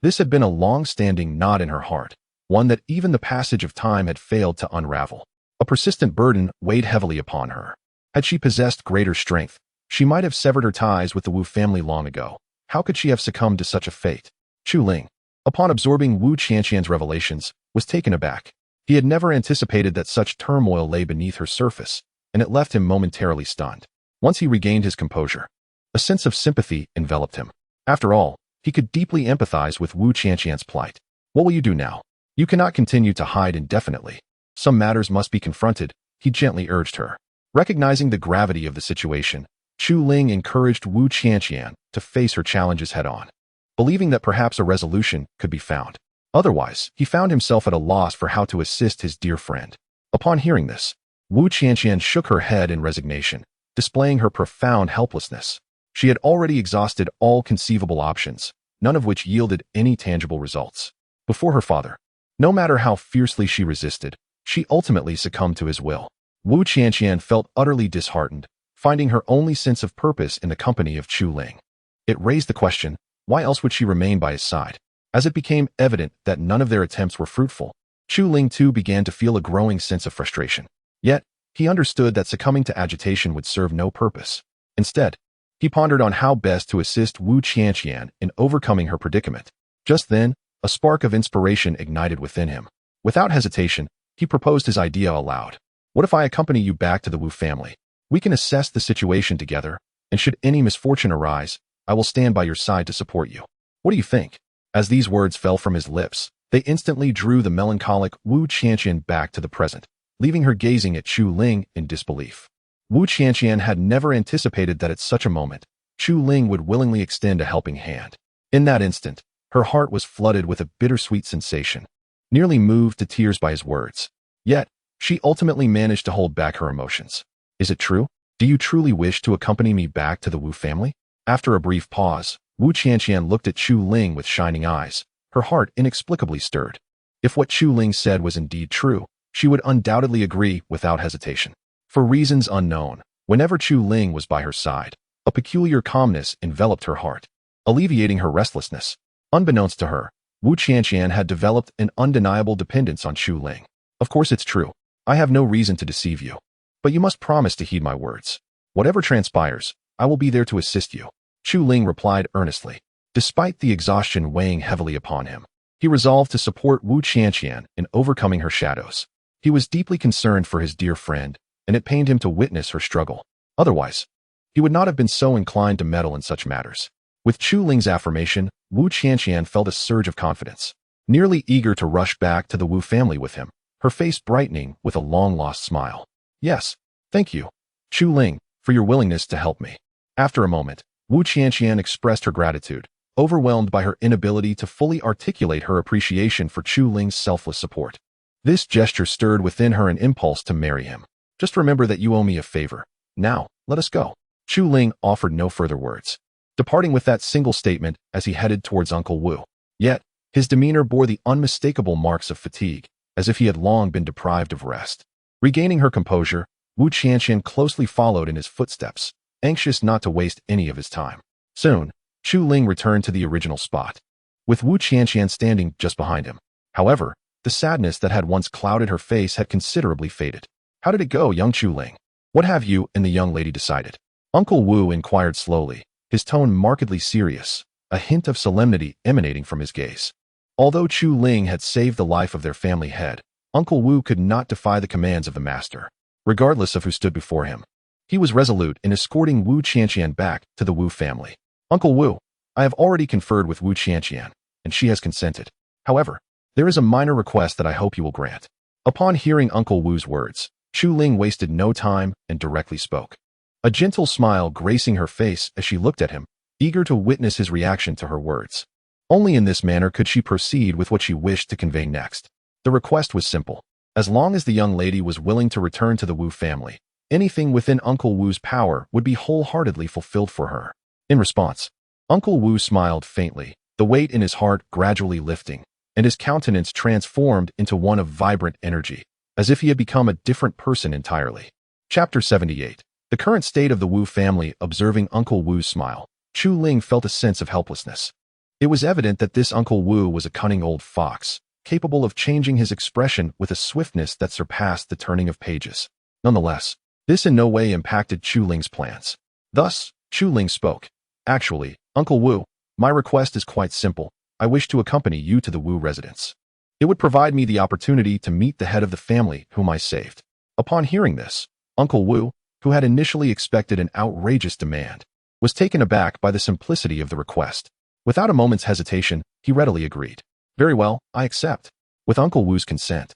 This had been a long-standing knot in her heart, one that even the passage of time had failed to unravel. A persistent burden weighed heavily upon her. Had she possessed greater strength, she might have severed her ties with the Wu family long ago. How could she have succumbed to such a fate? Chu Ling, upon absorbing Wu Qianqian's revelations, was taken aback. He had never anticipated that such turmoil lay beneath her surface, and it left him momentarily stunned. Once he regained his composure, a sense of sympathy enveloped him. After all, he could deeply empathize with Wu Qianqian's plight. What will you do now? You cannot continue to hide indefinitely. Some matters must be confronted, he gently urged her. Recognizing the gravity of the situation, Chu Ling encouraged Wu Qianqian to face her challenges head-on, believing that perhaps a resolution could be found. Otherwise, he found himself at a loss for how to assist his dear friend. Upon hearing this, Wu Qianqian shook her head in resignation, displaying her profound helplessness. She had already exhausted all conceivable options, none of which yielded any tangible results. Before her father, no matter how fiercely she resisted, she ultimately succumbed to his will. Wu Qianqian felt utterly disheartened, finding her only sense of purpose in the company of Chu Ling. It raised the question, why else would she remain by his side? As it became evident that none of their attempts were fruitful, Chu Ling too began to feel a growing sense of frustration. Yet, he understood that succumbing to agitation would serve no purpose. Instead, he pondered on how best to assist Wu Qianqian in overcoming her predicament. Just then, a spark of inspiration ignited within him. Without hesitation, he proposed his idea aloud. What if I accompany you back to the Wu family? We can assess the situation together, and should any misfortune arise, I will stand by your side to support you. What do you think? As these words fell from his lips, they instantly drew the melancholic Wu Qianqian back to the present, leaving her gazing at Chu Ling in disbelief. Wu Qianqian had never anticipated that at such a moment, Chu Ling would willingly extend a helping hand. In that instant, her heart was flooded with a bittersweet sensation, nearly moved to tears by his words. Yet, she ultimately managed to hold back her emotions. Is it true? Do you truly wish to accompany me back to the Wu family? After a brief pause, Wu Qianqian looked at Chu Ling with shining eyes, her heart inexplicably stirred. If what Chu Ling said was indeed true, she would undoubtedly agree without hesitation. For reasons unknown, whenever Chu Ling was by her side, a peculiar calmness enveloped her heart, alleviating her restlessness. Unbeknownst to her, Wu Qianqian had developed an undeniable dependence on Chu Ling. Of course it's true. I have no reason to deceive you. But you must promise to heed my words. Whatever transpires, I will be there to assist you. Chu Ling replied earnestly. Despite the exhaustion weighing heavily upon him, he resolved to support Wu Qianqian in overcoming her shadows. He was deeply concerned for his dear friend, and it pained him to witness her struggle. Otherwise, he would not have been so inclined to meddle in such matters. With Chu Ling's affirmation, Wu Qianqian felt a surge of confidence, nearly eager to rush back to the Wu family with him, her face brightening with a long-lost smile. Yes, thank you, Chu Ling, for your willingness to help me. After a moment, Wu Qianqian expressed her gratitude, overwhelmed by her inability to fully articulate her appreciation for Chu Ling's selfless support. This gesture stirred within her an impulse to marry him. Just remember that you owe me a favor. Now, let us go. Chu Ling offered no further words, departing with that single statement as he headed towards Uncle Wu. Yet, his demeanor bore the unmistakable marks of fatigue, as if he had long been deprived of rest. Regaining her composure, Wu Qianqian closely followed in his footsteps, anxious not to waste any of his time. Soon, Chu Ling returned to the original spot, with Wu Qianqian standing just behind him. However, the sadness that had once clouded her face had considerably faded. How did it go, young Chu Ling? What have you and the young lady decided? Uncle Wu inquired slowly, his tone markedly serious, a hint of solemnity emanating from his gaze. Although Chu Ling had saved the life of their family head, Uncle Wu could not defy the commands of the master, regardless of who stood before him. He was resolute in escorting Wu Qianqian back to the Wu family. Uncle Wu, I have already conferred with Wu Qianqian, and she has consented. However, there is a minor request that I hope you will grant. Upon hearing Uncle Wu's words, Chu Ling wasted no time and directly spoke. A gentle smile gracing her face as she looked at him, eager to witness his reaction to her words. Only in this manner could she proceed with what she wished to convey next. The request was simple. As long as the young lady was willing to return to the Wu family, anything within Uncle Wu's power would be wholeheartedly fulfilled for her. In response, Uncle Wu smiled faintly, the weight in his heart gradually lifting, and his countenance transformed into one of vibrant energy, as if he had become a different person entirely. Chapter 78. The current state of the Wu family. Observing Uncle Wu's smile, Chu Ling felt a sense of helplessness. It was evident that this Uncle Wu was a cunning old fox, capable of changing his expression with a swiftness that surpassed the turning of pages. Nonetheless, this in no way impacted Chu Ling's plans. Thus, Chu Ling spoke. Actually, Uncle Wu, my request is quite simple. I wish to accompany you to the Wu residence. It would provide me the opportunity to meet the head of the family whom I saved. Upon hearing this, Uncle Wu, who had initially expected an outrageous demand, was taken aback by the simplicity of the request. Without a moment's hesitation, he readily agreed. Very well, I accept. With Uncle Wu's consent,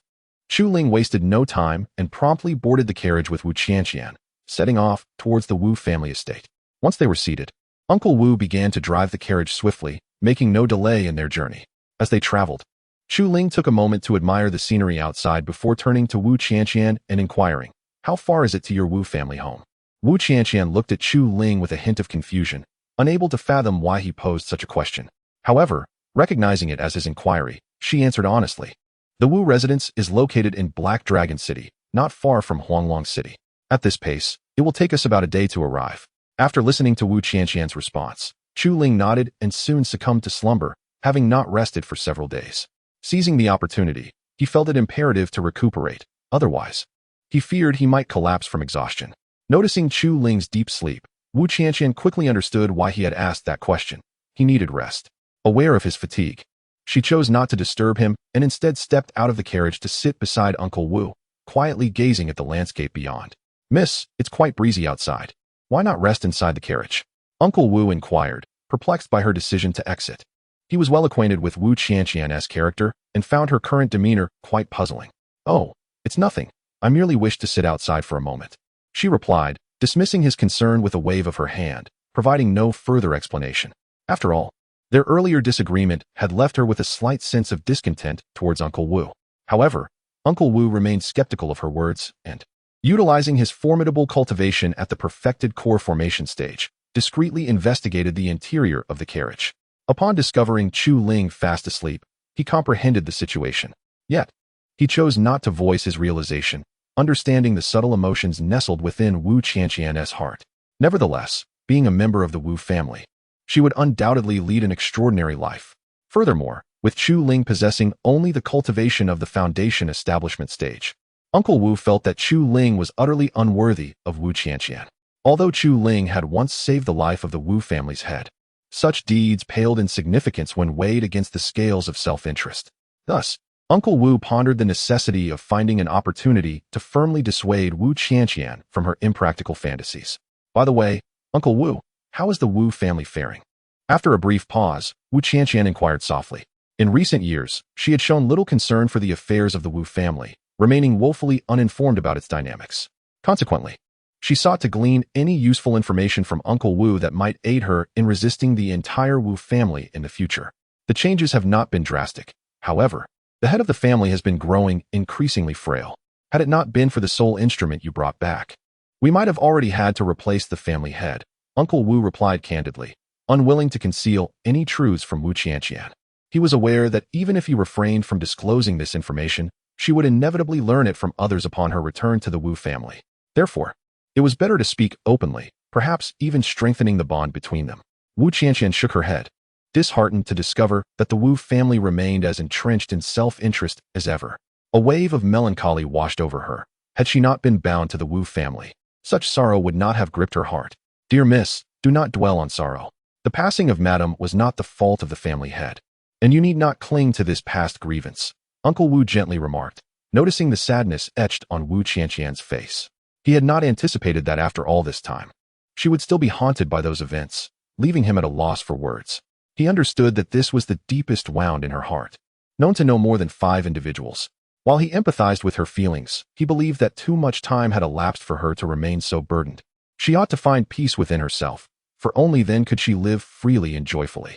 Chu Ling wasted no time and promptly boarded the carriage with Wu Qianqian, setting off towards the Wu family estate. Once they were seated, Uncle Wu began to drive the carriage swiftly, making no delay in their journey. As they traveled, Chu Ling took a moment to admire the scenery outside before turning to Wu Qianqian and inquiring, how far is it to your Wu family home? Wu Qianqian looked at Chu Ling with a hint of confusion, unable to fathom why he posed such a question. However, recognizing it as his inquiry, she answered honestly. The Wu residence is located in Black Dragon City, not far from Huanglong City. At this pace, it will take us about a day to arrive. After listening to Wu Qianqian's response, Chu Ling nodded and soon succumbed to slumber, having not rested for several days. Seizing the opportunity, he felt it imperative to recuperate. Otherwise, he feared he might collapse from exhaustion. Noticing Chu Ling's deep sleep, Wu Qianqian quickly understood why he had asked that question. He needed rest. Aware of his fatigue, she chose not to disturb him and instead stepped out of the carriage to sit beside Uncle Wu, quietly gazing at the landscape beyond. Miss, it's quite breezy outside. Why not rest inside the carriage? Uncle Wu inquired, perplexed by her decision to exit. He was well acquainted with Wu Qianqian's character and found her current demeanor quite puzzling. Oh, it's nothing. I merely wish to sit outside for a moment, she replied, dismissing his concern with a wave of her hand, providing no further explanation. After all, their earlier disagreement had left her with a slight sense of discontent towards Uncle Wu. However, Uncle Wu remained skeptical of her words and, utilizing his formidable cultivation at the perfected core formation stage, discreetly investigated the interior of the carriage. Upon discovering Chu Ling fast asleep, he comprehended the situation. Yet, he chose not to voice his realization, understanding the subtle emotions nestled within Wu Qianqian's heart. Nevertheless, being a member of the Wu family, she would undoubtedly lead an extraordinary life. Furthermore, with Chu Ling possessing only the cultivation of the foundation establishment stage, Uncle Wu felt that Chu Ling was utterly unworthy of Wu Qianqian. Although Chu Ling had once saved the life of the Wu family's head, such deeds paled in significance when weighed against the scales of self-interest. Thus, Uncle Wu pondered the necessity of finding an opportunity to firmly dissuade Wu Qianqian from her impractical fantasies. By the way, Uncle Wu, how is the Wu family faring? After a brief pause, Wu Qianqian inquired softly. In recent years, she had shown little concern for the affairs of the Wu family, remaining woefully uninformed about its dynamics. Consequently, she sought to glean any useful information from Uncle Wu that might aid her in resisting the entire Wu family in the future. The changes have not been drastic. However, the head of the family has been growing increasingly frail. Had it not been for the sole instrument you brought back, we might have already had to replace the family head, Uncle Wu replied candidly, unwilling to conceal any truths from Wu Qianqian. He was aware that even if he refrained from disclosing this information, she would inevitably learn it from others upon her return to the Wu family. Therefore, it was better to speak openly, perhaps even strengthening the bond between them. Wu Qianqian shook her head, disheartened to discover that the Wu family remained as entrenched in self-interest as ever. A wave of melancholy washed over her. Had she not been bound to the Wu family, such sorrow would not have gripped her heart. Dear miss, do not dwell on sorrow. The passing of Madame was not the fault of the family head, and you need not cling to this past grievance, Uncle Wu gently remarked, noticing the sadness etched on Wu Qianqian's face. He had not anticipated that after all this time, she would still be haunted by those events, leaving him at a loss for words. He understood that this was the deepest wound in her heart, known to no more than 5 individuals. While he empathized with her feelings, he believed that too much time had elapsed for her to remain so burdened. She ought to find peace within herself, for only then could she live freely and joyfully.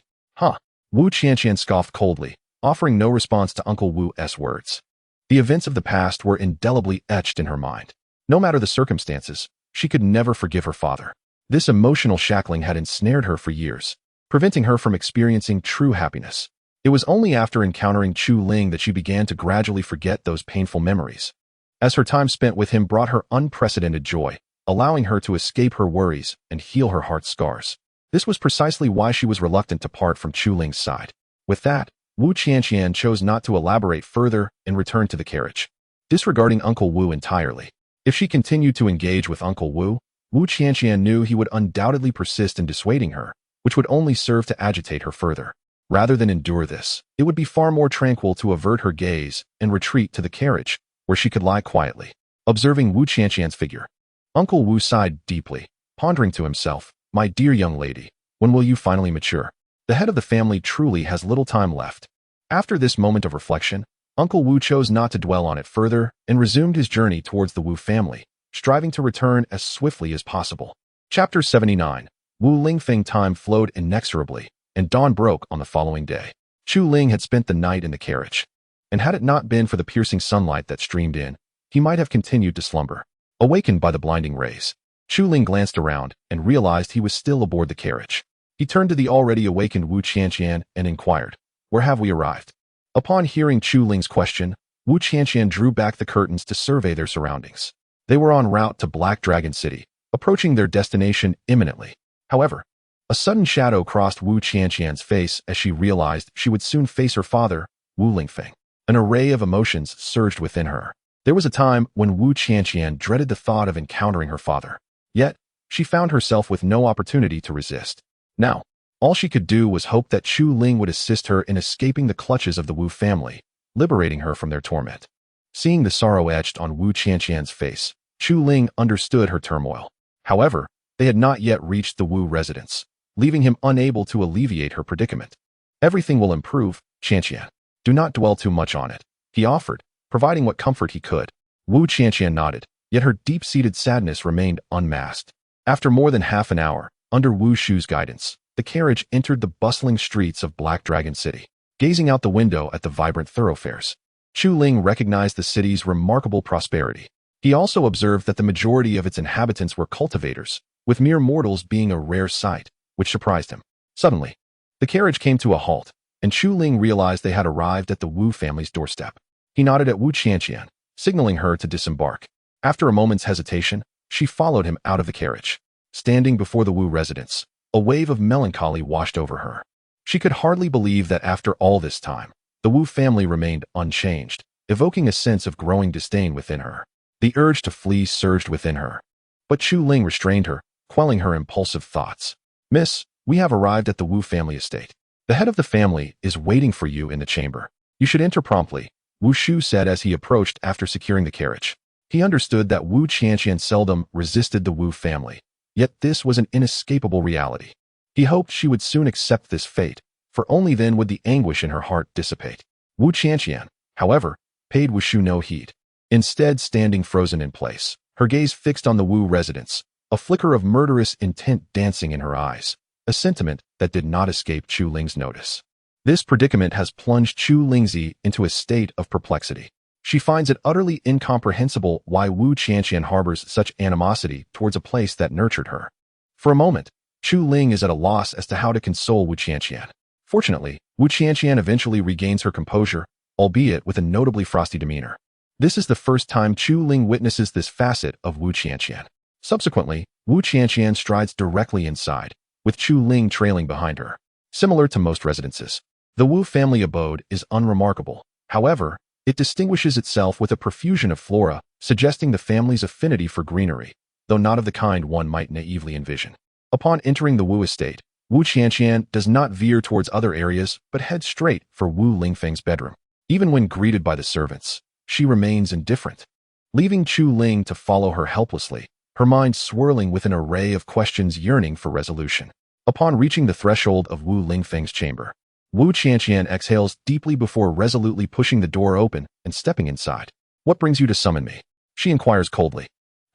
Wu Qianqian scoffed coldly, offering no response to Uncle Wu's words. The events of the past were indelibly etched in her mind. No matter the circumstances, she could never forgive her father. This emotional shackling had ensnared her for years, preventing her from experiencing true happiness. It was only after encountering Chu Ling that she began to gradually forget those painful memories, as her time spent with him brought her unprecedented joy, allowing her to escape her worries and heal her heart's scars. This was precisely why she was reluctant to part from Chu Ling's side. With that, Wu Qianqian chose not to elaborate further and returned to the carriage, disregarding Uncle Wu entirely. If she continued to engage with Uncle Wu, Wu Qianqian knew he would undoubtedly persist in dissuading her, which would only serve to agitate her further. Rather than endure this, it would be far more tranquil to avert her gaze and retreat to the carriage, where she could lie quietly, observing Wu Qianqian's figure. Uncle Wu sighed deeply, pondering to himself, "My dear young lady, when will you finally mature? The head of the family truly has little time left." After this moment of reflection, Uncle Wu chose not to dwell on it further and resumed his journey towards the Wu family, striving to return as swiftly as possible. Chapter 79. Wu Lingfeng. Time flowed inexorably, and dawn broke on the following day. Chu Ling had spent the night in the carriage, and had it not been for the piercing sunlight that streamed in, he might have continued to slumber. Awakened by the blinding rays, Chu Ling glanced around and realized he was still aboard the carriage. He turned to the already awakened Wu Qianqian and inquired, "Where have we arrived?" Upon hearing Chu Ling's question, Wu Qianqian drew back the curtains to survey their surroundings. They were en route to Black Dragon City, approaching their destination imminently. However, a sudden shadow crossed Wu Qianqian's face as she realized she would soon face her father, Wu Lingfeng. An array of emotions surged within her. There was a time when Wu Qianqian dreaded the thought of encountering her father. Yet, she found herself with no opportunity to resist. Now, all she could do was hope that Chu Ling would assist her in escaping the clutches of the Wu family, liberating her from their torment. Seeing the sorrow etched on Wu Qianqian's face, Chu Ling understood her turmoil. However, they had not yet reached the Wu residence, leaving him unable to alleviate her predicament. "Everything will improve, Qianqian. Do not dwell too much on it," he offered, providing what comfort he could. Wu Qianqian nodded, yet her deep-seated sadness remained unmasked. After more than half an hour, under Wu Shu's guidance, the carriage entered the bustling streets of Black Dragon City. Gazing out the window at the vibrant thoroughfares, Chu Ling recognized the city's remarkable prosperity. He also observed that the majority of its inhabitants were cultivators, with mere mortals being a rare sight, which surprised him. Suddenly, the carriage came to a halt, and Chu Ling realized they had arrived at the Wu family's doorstep. He nodded at Wu Qianqian, signaling her to disembark. After a moment's hesitation, she followed him out of the carriage. Standing before the Wu residence, a wave of melancholy washed over her. She could hardly believe that after all this time, the Wu family remained unchanged, evoking a sense of growing disdain within her. The urge to flee surged within her, but Chu Ling restrained her, quelling her impulsive thoughts. "Miss, we have arrived at the Wu family estate. The head of the family is waiting for you in the chamber. You should enter promptly," Wu Shu said as he approached after securing the carriage. He understood that Wu Qianqian seldom resisted the Wu family, yet this was an inescapable reality. He hoped she would soon accept this fate, for only then would the anguish in her heart dissipate. Wu Qianqian, however, paid Wu Shu no heed. Instead, standing frozen in place, her gaze fixed on the Wu residence, a flicker of murderous intent dancing in her eyes, a sentiment that did not escape Chu Ling's notice. This predicament has plunged Chu Lingzi into a state of perplexity. She finds it utterly incomprehensible why Wu Qianqian harbors such animosity towards a place that nurtured her. For a moment, Chu Ling is at a loss as to how to console Wu Qianqian. Fortunately, Wu Qianqian eventually regains her composure, albeit with a notably frosty demeanor. This is the first time Chu Ling witnesses this facet of Wu Qianqian. Subsequently, Wu Qianqian strides directly inside, with Chu Ling trailing behind her. Similar to most residences, the Wu family abode is unremarkable. However, it distinguishes itself with a profusion of flora, suggesting the family's affinity for greenery, though not of the kind one might naively envision. Upon entering the Wu estate, Wu Qianqian does not veer towards other areas but heads straight for Wu Lingfeng's bedroom. Even when greeted by the servants, she remains indifferent, leaving Chu Ling to follow her helplessly, her mind swirling with an array of questions yearning for resolution. Upon reaching the threshold of Wu Lingfeng's chamber, Wu Qianqian exhales deeply before resolutely pushing the door open and stepping inside. "What brings you to summon me?" she inquires coldly,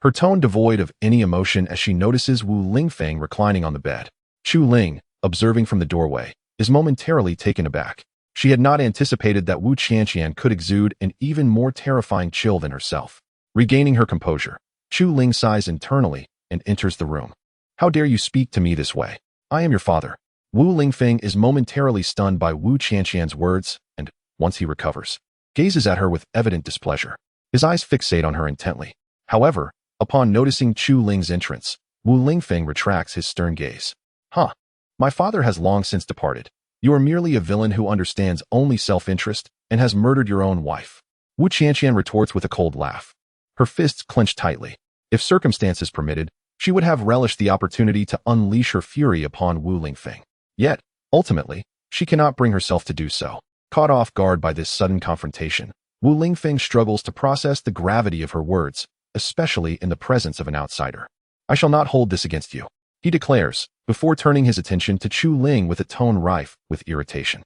her tone devoid of any emotion as she notices Wu Lingfeng reclining on the bed. Chu Ling, observing from the doorway, is momentarily taken aback. She had not anticipated that Wu Qianqian could exude an even more terrifying chill than herself. Regaining her composure, Chu Ling sighs internally and enters the room. How dare you speak to me this way? I am your father. Wu Lingfeng is momentarily stunned by Wu Qianqian's words and, once he recovers, gazes at her with evident displeasure. His eyes fixate on her intently. However, upon noticing Chu Ling's entrance, Wu Lingfeng retracts his stern gaze. Huh. My father has long since departed. You are merely a villain who understands only self-interest and has murdered your own wife. Wu Qianqian retorts with a cold laugh. Her fists clench tightly. If circumstances permitted, she would have relished the opportunity to unleash her fury upon Wu Lingfeng. Yet, ultimately, she cannot bring herself to do so. Caught off guard by this sudden confrontation, Wu Lingfeng struggles to process the gravity of her words, especially in the presence of an outsider. I shall not hold this against you, he declares, before turning his attention to Chu Ling with a tone rife with irritation.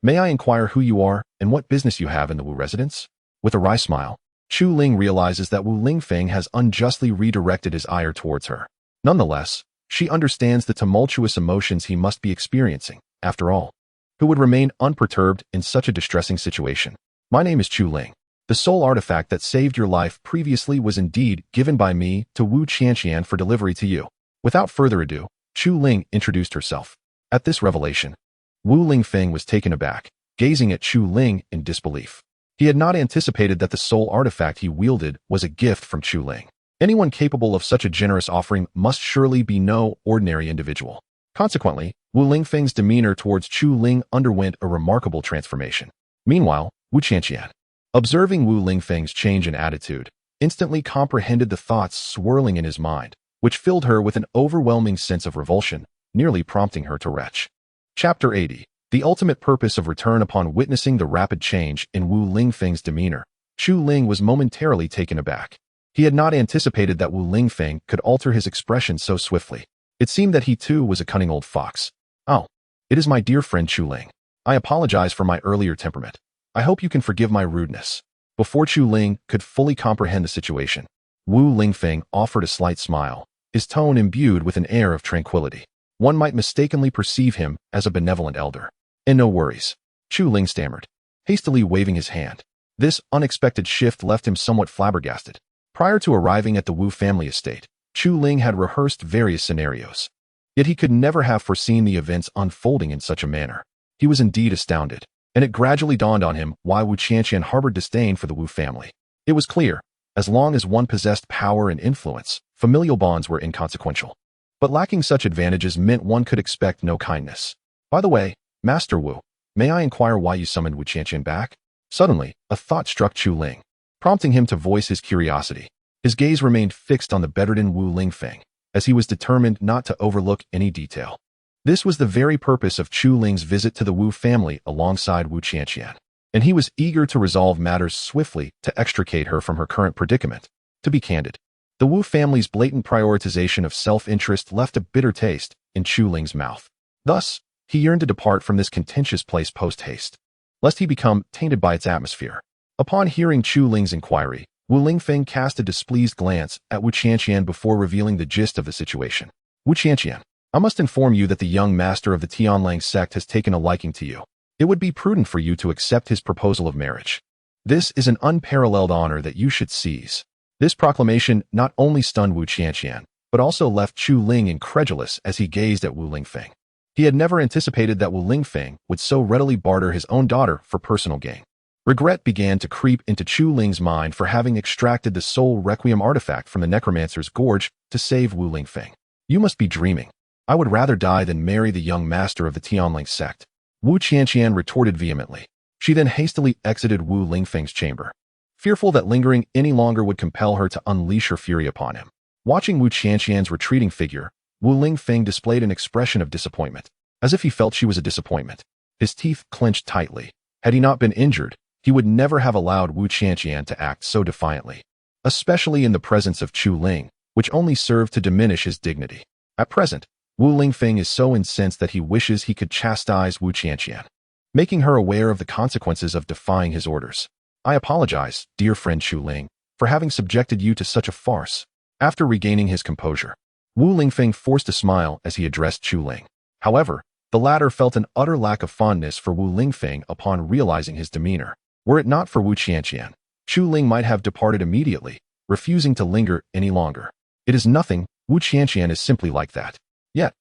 May I inquire who you are and what business you have in the Wu residence? With a wry smile, Chu Ling realizes that Wu Lingfeng has unjustly redirected his ire towards her. Nonetheless, she understands the tumultuous emotions he must be experiencing. After all, who would remain unperturbed in such a distressing situation? My name is Chu Ling. The sole artifact that saved your life previously was indeed given by me to Wu Qianqian for delivery to you. Without further ado, Chu Ling introduced herself. At this revelation, Wu Lingfeng was taken aback, gazing at Chu Ling in disbelief. He had not anticipated that the sole artifact he wielded was a gift from Chu Ling. Anyone capable of such a generous offering must surely be no ordinary individual. Consequently, Wu Lingfeng's demeanor towards Chu Ling underwent a remarkable transformation. Meanwhile, Wu Qianqian, observing Wu Lingfeng's change in attitude, instantly comprehended the thoughts swirling in his mind, which filled her with an overwhelming sense of revulsion, nearly prompting her to retch. Chapter 80. The ultimate purpose of return. Upon witnessing the rapid change in Wu Lingfeng's demeanor, Chu Ling was momentarily taken aback. He had not anticipated that Wu Lingfeng could alter his expression so swiftly. It seemed that he too was a cunning old fox. Oh, it is my dear friend Chu Ling. I apologize for my earlier temperament. I hope you can forgive my rudeness. Before Chu Ling could fully comprehend the situation, Wu Lingfeng offered a slight smile, his tone imbued with an air of tranquility. One might mistakenly perceive him as a benevolent elder. And no worries, Chu Ling stammered, hastily waving his hand. This unexpected shift left him somewhat flabbergasted. Prior to arriving at the Wu family estate, Chu Ling had rehearsed various scenarios. Yet he could never have foreseen the events unfolding in such a manner. He was indeed astounded, and it gradually dawned on him why Wu Qianqian harbored disdain for the Wu family. It was clear, as long as one possessed power and influence, familial bonds were inconsequential. But lacking such advantages meant one could expect no kindness. By the way, Master Wu, may I inquire why you summoned Wu Qianqian back? Suddenly, a thought struck Chu Ling, prompting him to voice his curiosity. His gaze remained fixed on the bedridden Wu Lingfeng, as he was determined not to overlook any detail. This was the very purpose of Chu Ling's visit to the Wu family alongside Wu Qianqian, and he was eager to resolve matters swiftly to extricate her from her current predicament. To be candid, the Wu family's blatant prioritization of self-interest left a bitter taste in Chu Ling's mouth. Thus, he yearned to depart from this contentious place post-haste, lest he become tainted by its atmosphere. Upon hearing Chu Ling's inquiry, Wu Lingfeng cast a displeased glance at Wu Qianqian before revealing the gist of the situation. Wu Qianqian, I must inform you that the young master of the Tianlang sect has taken a liking to you. It would be prudent for you to accept his proposal of marriage. This is an unparalleled honor that you should seize. This proclamation not only stunned Wu Qianqian, but also left Chu Ling incredulous as he gazed at Wu Lingfeng. He had never anticipated that Wu Lingfeng would so readily barter his own daughter for personal gain. Regret began to creep into Chu Ling's mind for having extracted the soul requiem artifact from the necromancer's gorge to save Wu Lingfeng. You must be dreaming. I would rather die than marry the young master of the Tianlang sect. Wu Qianqian retorted vehemently. She then hastily exited Wu Lingfeng's chamber, fearful that lingering any longer would compel her to unleash her fury upon him. Watching Wu Qianqian's retreating figure, Wu Lingfeng displayed an expression of disappointment, as if he felt she was a disappointment. His teeth clenched tightly. Had he not been injured, he would never have allowed Wu Qianqian to act so defiantly, especially in the presence of Chu Ling, which only served to diminish his dignity. At present, Wu Lingfeng is so incensed that he wishes he could chastise Wu Qianqian, making her aware of the consequences of defying his orders. I apologize, dear friend Chu Ling, for having subjected you to such a farce. After regaining his composure, Wu Lingfeng forced a smile as he addressed Chu Ling. However, The latter felt an utter lack of fondness for Wu Lingfeng upon realizing his demeanor. Were it not for Wu Qianqian, Chu Ling might have departed immediately, refusing to linger any longer. It is nothing, Wu Qianqian is simply like that. Yet,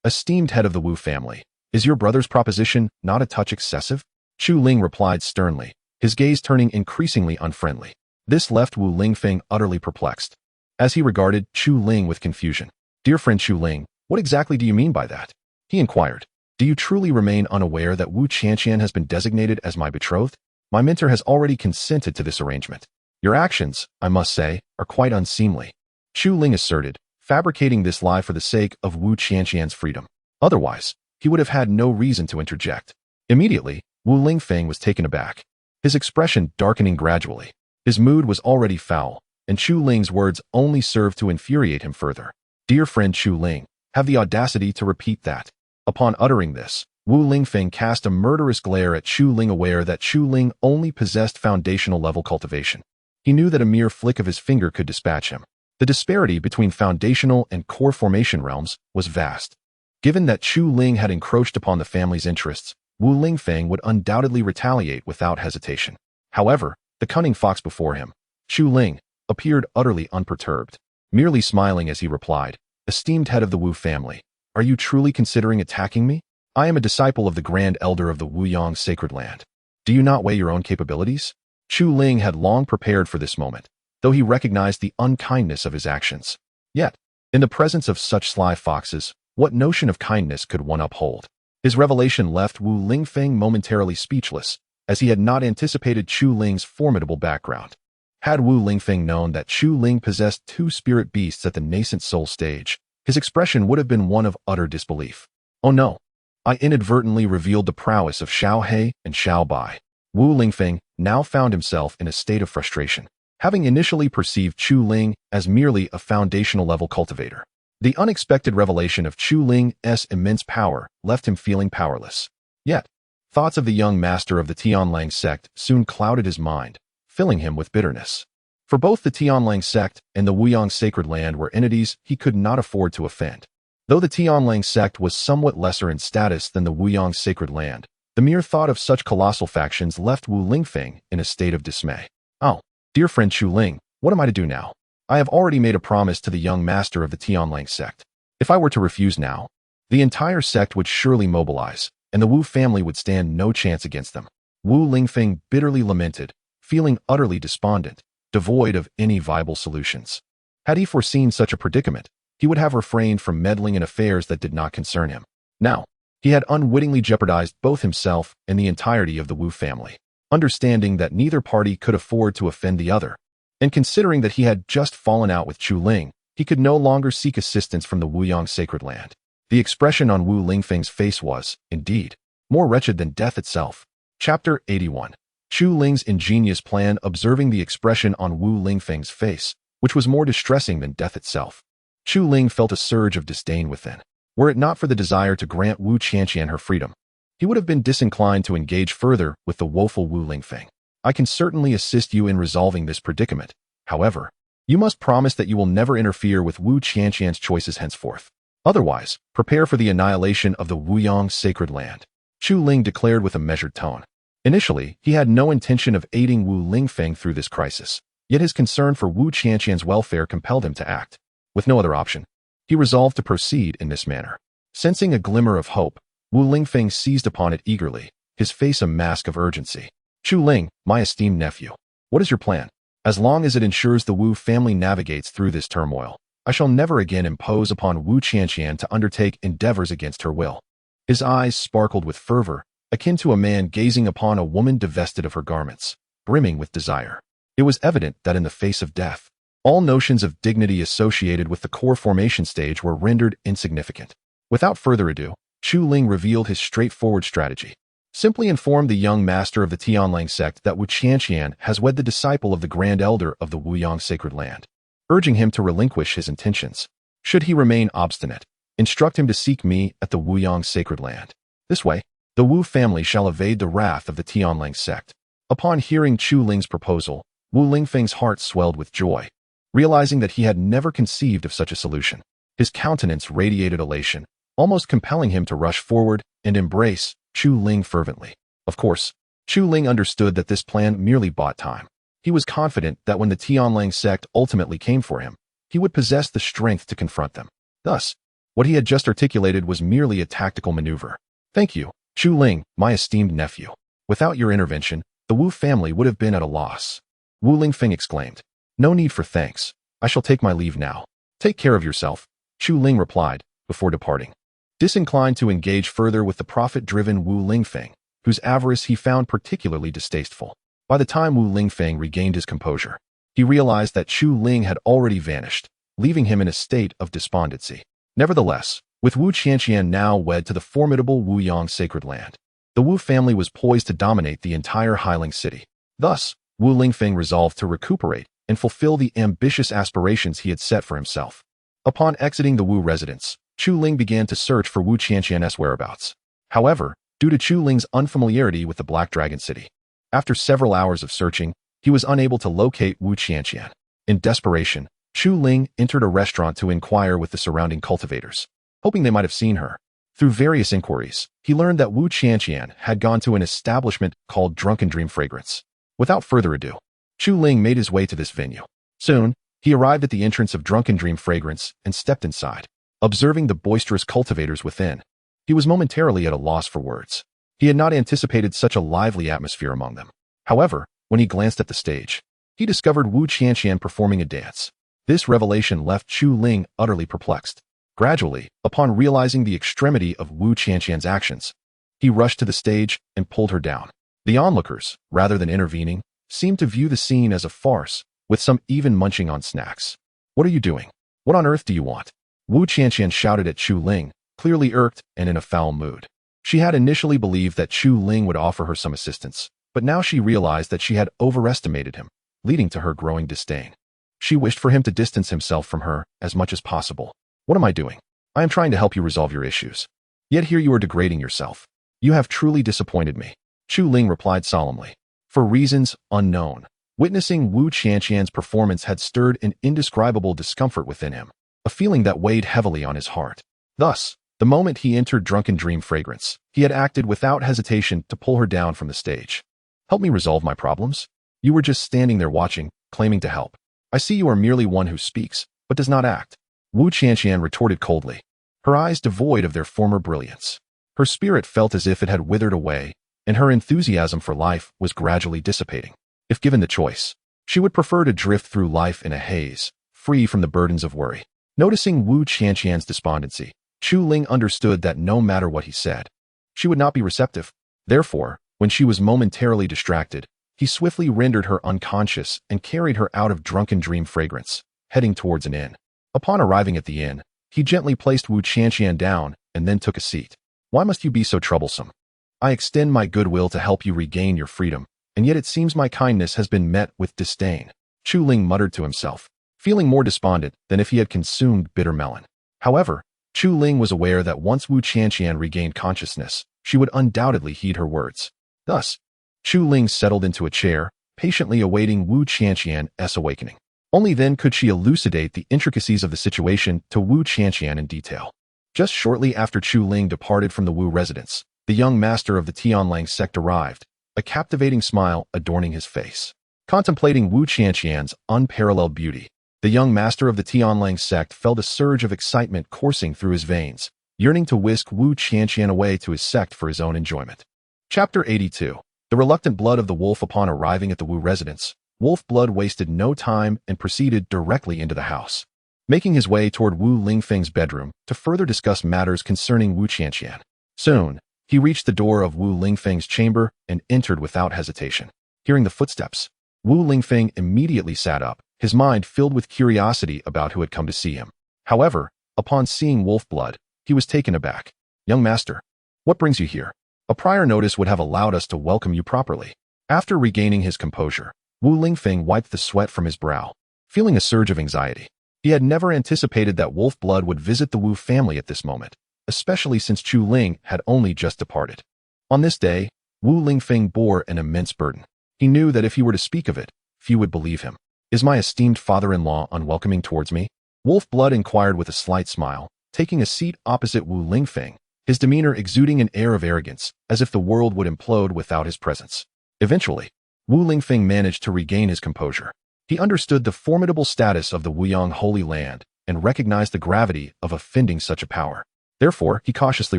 esteemed head of the Wu family, is your brother's proposition not a touch excessive? Chu Ling replied sternly, his gaze turning increasingly unfriendly. This left Wu Lingfeng utterly perplexed, as he regarded Chu Ling with confusion. Dear friend Chu Ling, what exactly do you mean by that? He inquired. Do you truly remain unaware that Wu Qianqian has been designated as my betrothed? My mentor has already consented to this arrangement. Your actions, I must say, are quite unseemly. Chu Ling asserted, fabricating this lie for the sake of Wu Qianqian's freedom. Otherwise, he would have had no reason to interject. Immediately, Wu Lingfeng was taken aback, his expression darkening gradually. His mood was already foul, and Chu Ling's words only served to infuriate him further. Dear friend Chu Ling, have the audacity to repeat that. Upon uttering this, Wu Lingfeng cast a murderous glare at Chu Ling, aware that Chu Ling only possessed foundational level cultivation. He knew that a mere flick of his finger could dispatch him. The disparity between foundational and core formation realms was vast. Given that Chu Ling had encroached upon the family's interests, Wu Lingfeng would undoubtedly retaliate without hesitation. However, the cunning fox before him, Chu Ling, appeared utterly unperturbed, merely smiling as he replied, Esteemed head of the Wu family, are you truly considering attacking me? I am a disciple of the Grand Elder of the Wuyang Sacred Land. Do you not weigh your own capabilities? Chu Ling had long prepared for this moment, though he recognized the unkindness of his actions. Yet, in the presence of such sly foxes, what notion of kindness could one uphold? His revelation left Wu Lingfeng momentarily speechless, as he had not anticipated Chu Ling's formidable background. Had Wu Lingfeng known that Chu Ling possessed two spirit beasts at the nascent soul stage, his expression would have been one of utter disbelief. Oh no! I inadvertently revealed the prowess of Xiao He and Xiao Bai. Wu Lingfeng now found himself in a state of frustration, having initially perceived Chu Ling as merely a foundational level cultivator. The unexpected revelation of Chu Ling's immense power left him feeling powerless. Yet, thoughts of the young master of the Tianlang sect soon clouded his mind, filling him with bitterness. For both the Tianlang sect and the Wuyang Sacred Land were entities he could not afford to offend. Though the Tianlang sect was somewhat lesser in status than the Wuyang Sacred Land, the mere thought of such colossal factions left Wu Lingfeng in a state of dismay. Oh, dear friend Chu Ling, what am I to do now? I have already made a promise to the young master of the Tianlang sect. If I were to refuse now, the entire sect would surely mobilize, and the Wu family would stand no chance against them. Wu Lingfeng bitterly lamented, feeling utterly despondent, devoid of any viable solutions. Had he foreseen such a predicament, he would have refrained from meddling in affairs that did not concern him. Now, he had unwittingly jeopardized both himself and the entirety of the Wu family. Understanding that neither party could afford to offend the other, and considering that he had just fallen out with Chu Ling, he could no longer seek assistance from the Wuyang Sacred Land. The expression on Wu Lingfeng's face was, indeed, more wretched than death itself. Chapter 81. Chu Ling's ingenious plan. Observing the expression on Wu Lingfeng's face, which was more distressing than death itself, Chu Ling felt a surge of disdain within. Were it not for the desire to grant Wu Qianqian her freedom, he would have been disinclined to engage further with the woeful Wu Lingfeng. I can certainly assist you in resolving this predicament. However, you must promise that you will never interfere with Wu Qianqian's choices henceforth. Otherwise, prepare for the annihilation of the Wuyang Sacred Land. Chu Ling declared with a measured tone. Initially, he had no intention of aiding Wu Lingfeng through this crisis, yet his concern for Wu Qianqian's welfare compelled him to act. With no other option, he resolved to proceed in this manner. Sensing a glimmer of hope, Wu Lingfeng seized upon it eagerly, his face a mask of urgency. Chu Ling, my esteemed nephew, what is your plan? As long as it ensures the Wu family navigates through this turmoil, I shall never again impose upon Wu Qianqian to undertake endeavors against her will. His eyes sparkled with fervor, akin to a man gazing upon a woman divested of her garments, brimming with desire. It was evident that in the face of death, all notions of dignity associated with the core formation stage were rendered insignificant. Without further ado, Chu Ling revealed his straightforward strategy. Simply inform the young master of the Tianlang sect that Wu Qianqian has wed the disciple of the Grand Elder of the Wuyang Sacred Land, urging him to relinquish his intentions. Should he remain obstinate, instruct him to seek me at the Wuyang Sacred Land. This way, the Wu family shall evade the wrath of the Tianlang sect. Upon hearing Chu Ling's proposal, Wu Lingfeng's heart swelled with joy. Realizing that he had never conceived of such a solution, his countenance radiated elation, almost compelling him to rush forward and embrace Chu Ling fervently. Of course, Chu Ling understood that this plan merely bought time. He was confident that when the Tianlang sect ultimately came for him, he would possess the strength to confront them. Thus, what he had just articulated was merely a tactical maneuver. Thank you, Chu Ling, my esteemed nephew. Without your intervention, the Wu family would have been at a loss. Wu Lingfeng exclaimed. No need for thanks. I shall take my leave now. Take care of yourself, Chu Ling replied, before departing. Disinclined to engage further with the profit-driven Wu Lingfeng, whose avarice he found particularly distasteful. By the time Wu Lingfeng regained his composure, he realized that Chu Ling had already vanished, leaving him in a state of despondency. Nevertheless, with Wu Qianqian now wed to the formidable Wu Yang sacred land, the Wu family was poised to dominate the entire Hiling city. Thus, Wu Lingfeng resolved to recuperate and fulfill the ambitious aspirations he had set for himself. Upon exiting the Wu residence, Chu Ling began to search for Wu Qianqian's whereabouts. However, due to Chu Ling's unfamiliarity with the Black Dragon City, after several hours of searching, he was unable to locate Wu Qianqian. In desperation, Chu Ling entered a restaurant to inquire with the surrounding cultivators, hoping they might have seen her. Through various inquiries, he learned that Wu Qianqian had gone to an establishment called Drunken Dream Fragrance. Without further ado, Chu Ling made his way to this venue. Soon, he arrived at the entrance of Drunken Dream Fragrance and stepped inside. Observing the boisterous cultivators within, he was momentarily at a loss for words. He had not anticipated such a lively atmosphere among them. However, when he glanced at the stage, he discovered Wu Qianqian performing a dance. This revelation left Chu Ling utterly perplexed. Gradually, upon realizing the extremity of Wu Qianqian's actions, he rushed to the stage and pulled her down. The onlookers, rather than intervening, seemed to view the scene as a farce, with some even munching on snacks. What are you doing? What on earth do you want? Wu Qianqian shouted at Chu Ling, clearly irked and in a foul mood. She had initially believed that Chu Ling would offer her some assistance, but now she realized that she had overestimated him, leading to her growing disdain. She wished for him to distance himself from her as much as possible. What am I doing? I am trying to help you resolve your issues. Yet here you are degrading yourself. You have truly disappointed me, Chu Ling replied solemnly. For reasons unknown, witnessing Wu Qianqian's performance had stirred an indescribable discomfort within him, a feeling that weighed heavily on his heart. Thus, the moment he entered Drunken Dream Fragrance, he had acted without hesitation to pull her down from the stage. Help me resolve my problems? You were just standing there watching, claiming to help. I see you are merely one who speaks, but does not act. Wu Qianqian retorted coldly, her eyes devoid of their former brilliance. Her spirit felt as if it had withered away, and her enthusiasm for life was gradually dissipating. If given the choice, she would prefer to drift through life in a haze, free from the burdens of worry. Noticing Wu Qianqian's despondency, Chu Ling understood that no matter what he said, she would not be receptive. Therefore, when she was momentarily distracted, he swiftly rendered her unconscious and carried her out of Drunken Dream Fragrance, heading towards an inn. Upon arriving at the inn, he gently placed Wu Qianqian down and then took a seat. Why must you be so troublesome? I extend my goodwill to help you regain your freedom, and yet it seems my kindness has been met with disdain. Chu Ling muttered to himself, feeling more despondent than if he had consumed bitter melon. However, Chu Ling was aware that once Wu Qianqian regained consciousness, she would undoubtedly heed her words. Thus, Chu Ling settled into a chair, patiently awaiting Wu Qianqian's awakening. Only then could she elucidate the intricacies of the situation to Wu Qianqian in detail. Just shortly after Chu Ling departed from the Wu residence, the young master of the Tianlang sect arrived, a captivating smile adorning his face. Contemplating Wu Qianqian's unparalleled beauty, the young master of the Tianlang sect felt a surge of excitement coursing through his veins, yearning to whisk Wu Qianqian away to his sect for his own enjoyment. Chapter 82. The reluctant blood of the wolf. Upon arriving at the Wu residence, Wolf Blood wasted no time and proceeded directly into the house, making his way toward Wu Lingfeng's bedroom to further discuss matters concerning Wu Qianqian. Soon, he reached the door of Wu Lingfeng's chamber and entered without hesitation. Hearing the footsteps, Wu Lingfeng immediately sat up, his mind filled with curiosity about who had come to see him. However, upon seeing Wolf Blood, he was taken aback. Young master, what brings you here? A prior notice would have allowed us to welcome you properly. After regaining his composure, Wu Lingfeng wiped the sweat from his brow, feeling a surge of anxiety. He had never anticipated that Wolf Blood would visit the Wu family at this moment, especially since Chu Ling had only just departed. On this day, Wu Lingfeng bore an immense burden. He knew that if he were to speak of it, few would believe him. Is my esteemed father-in-law unwelcoming towards me? Wolf Blood inquired with a slight smile, taking a seat opposite Wu Lingfeng, his demeanor exuding an air of arrogance, as if the world would implode without his presence. Eventually, Wu Lingfeng managed to regain his composure. He understood the formidable status of the Wuyang Holy Land and recognized the gravity of offending such a power. Therefore, he cautiously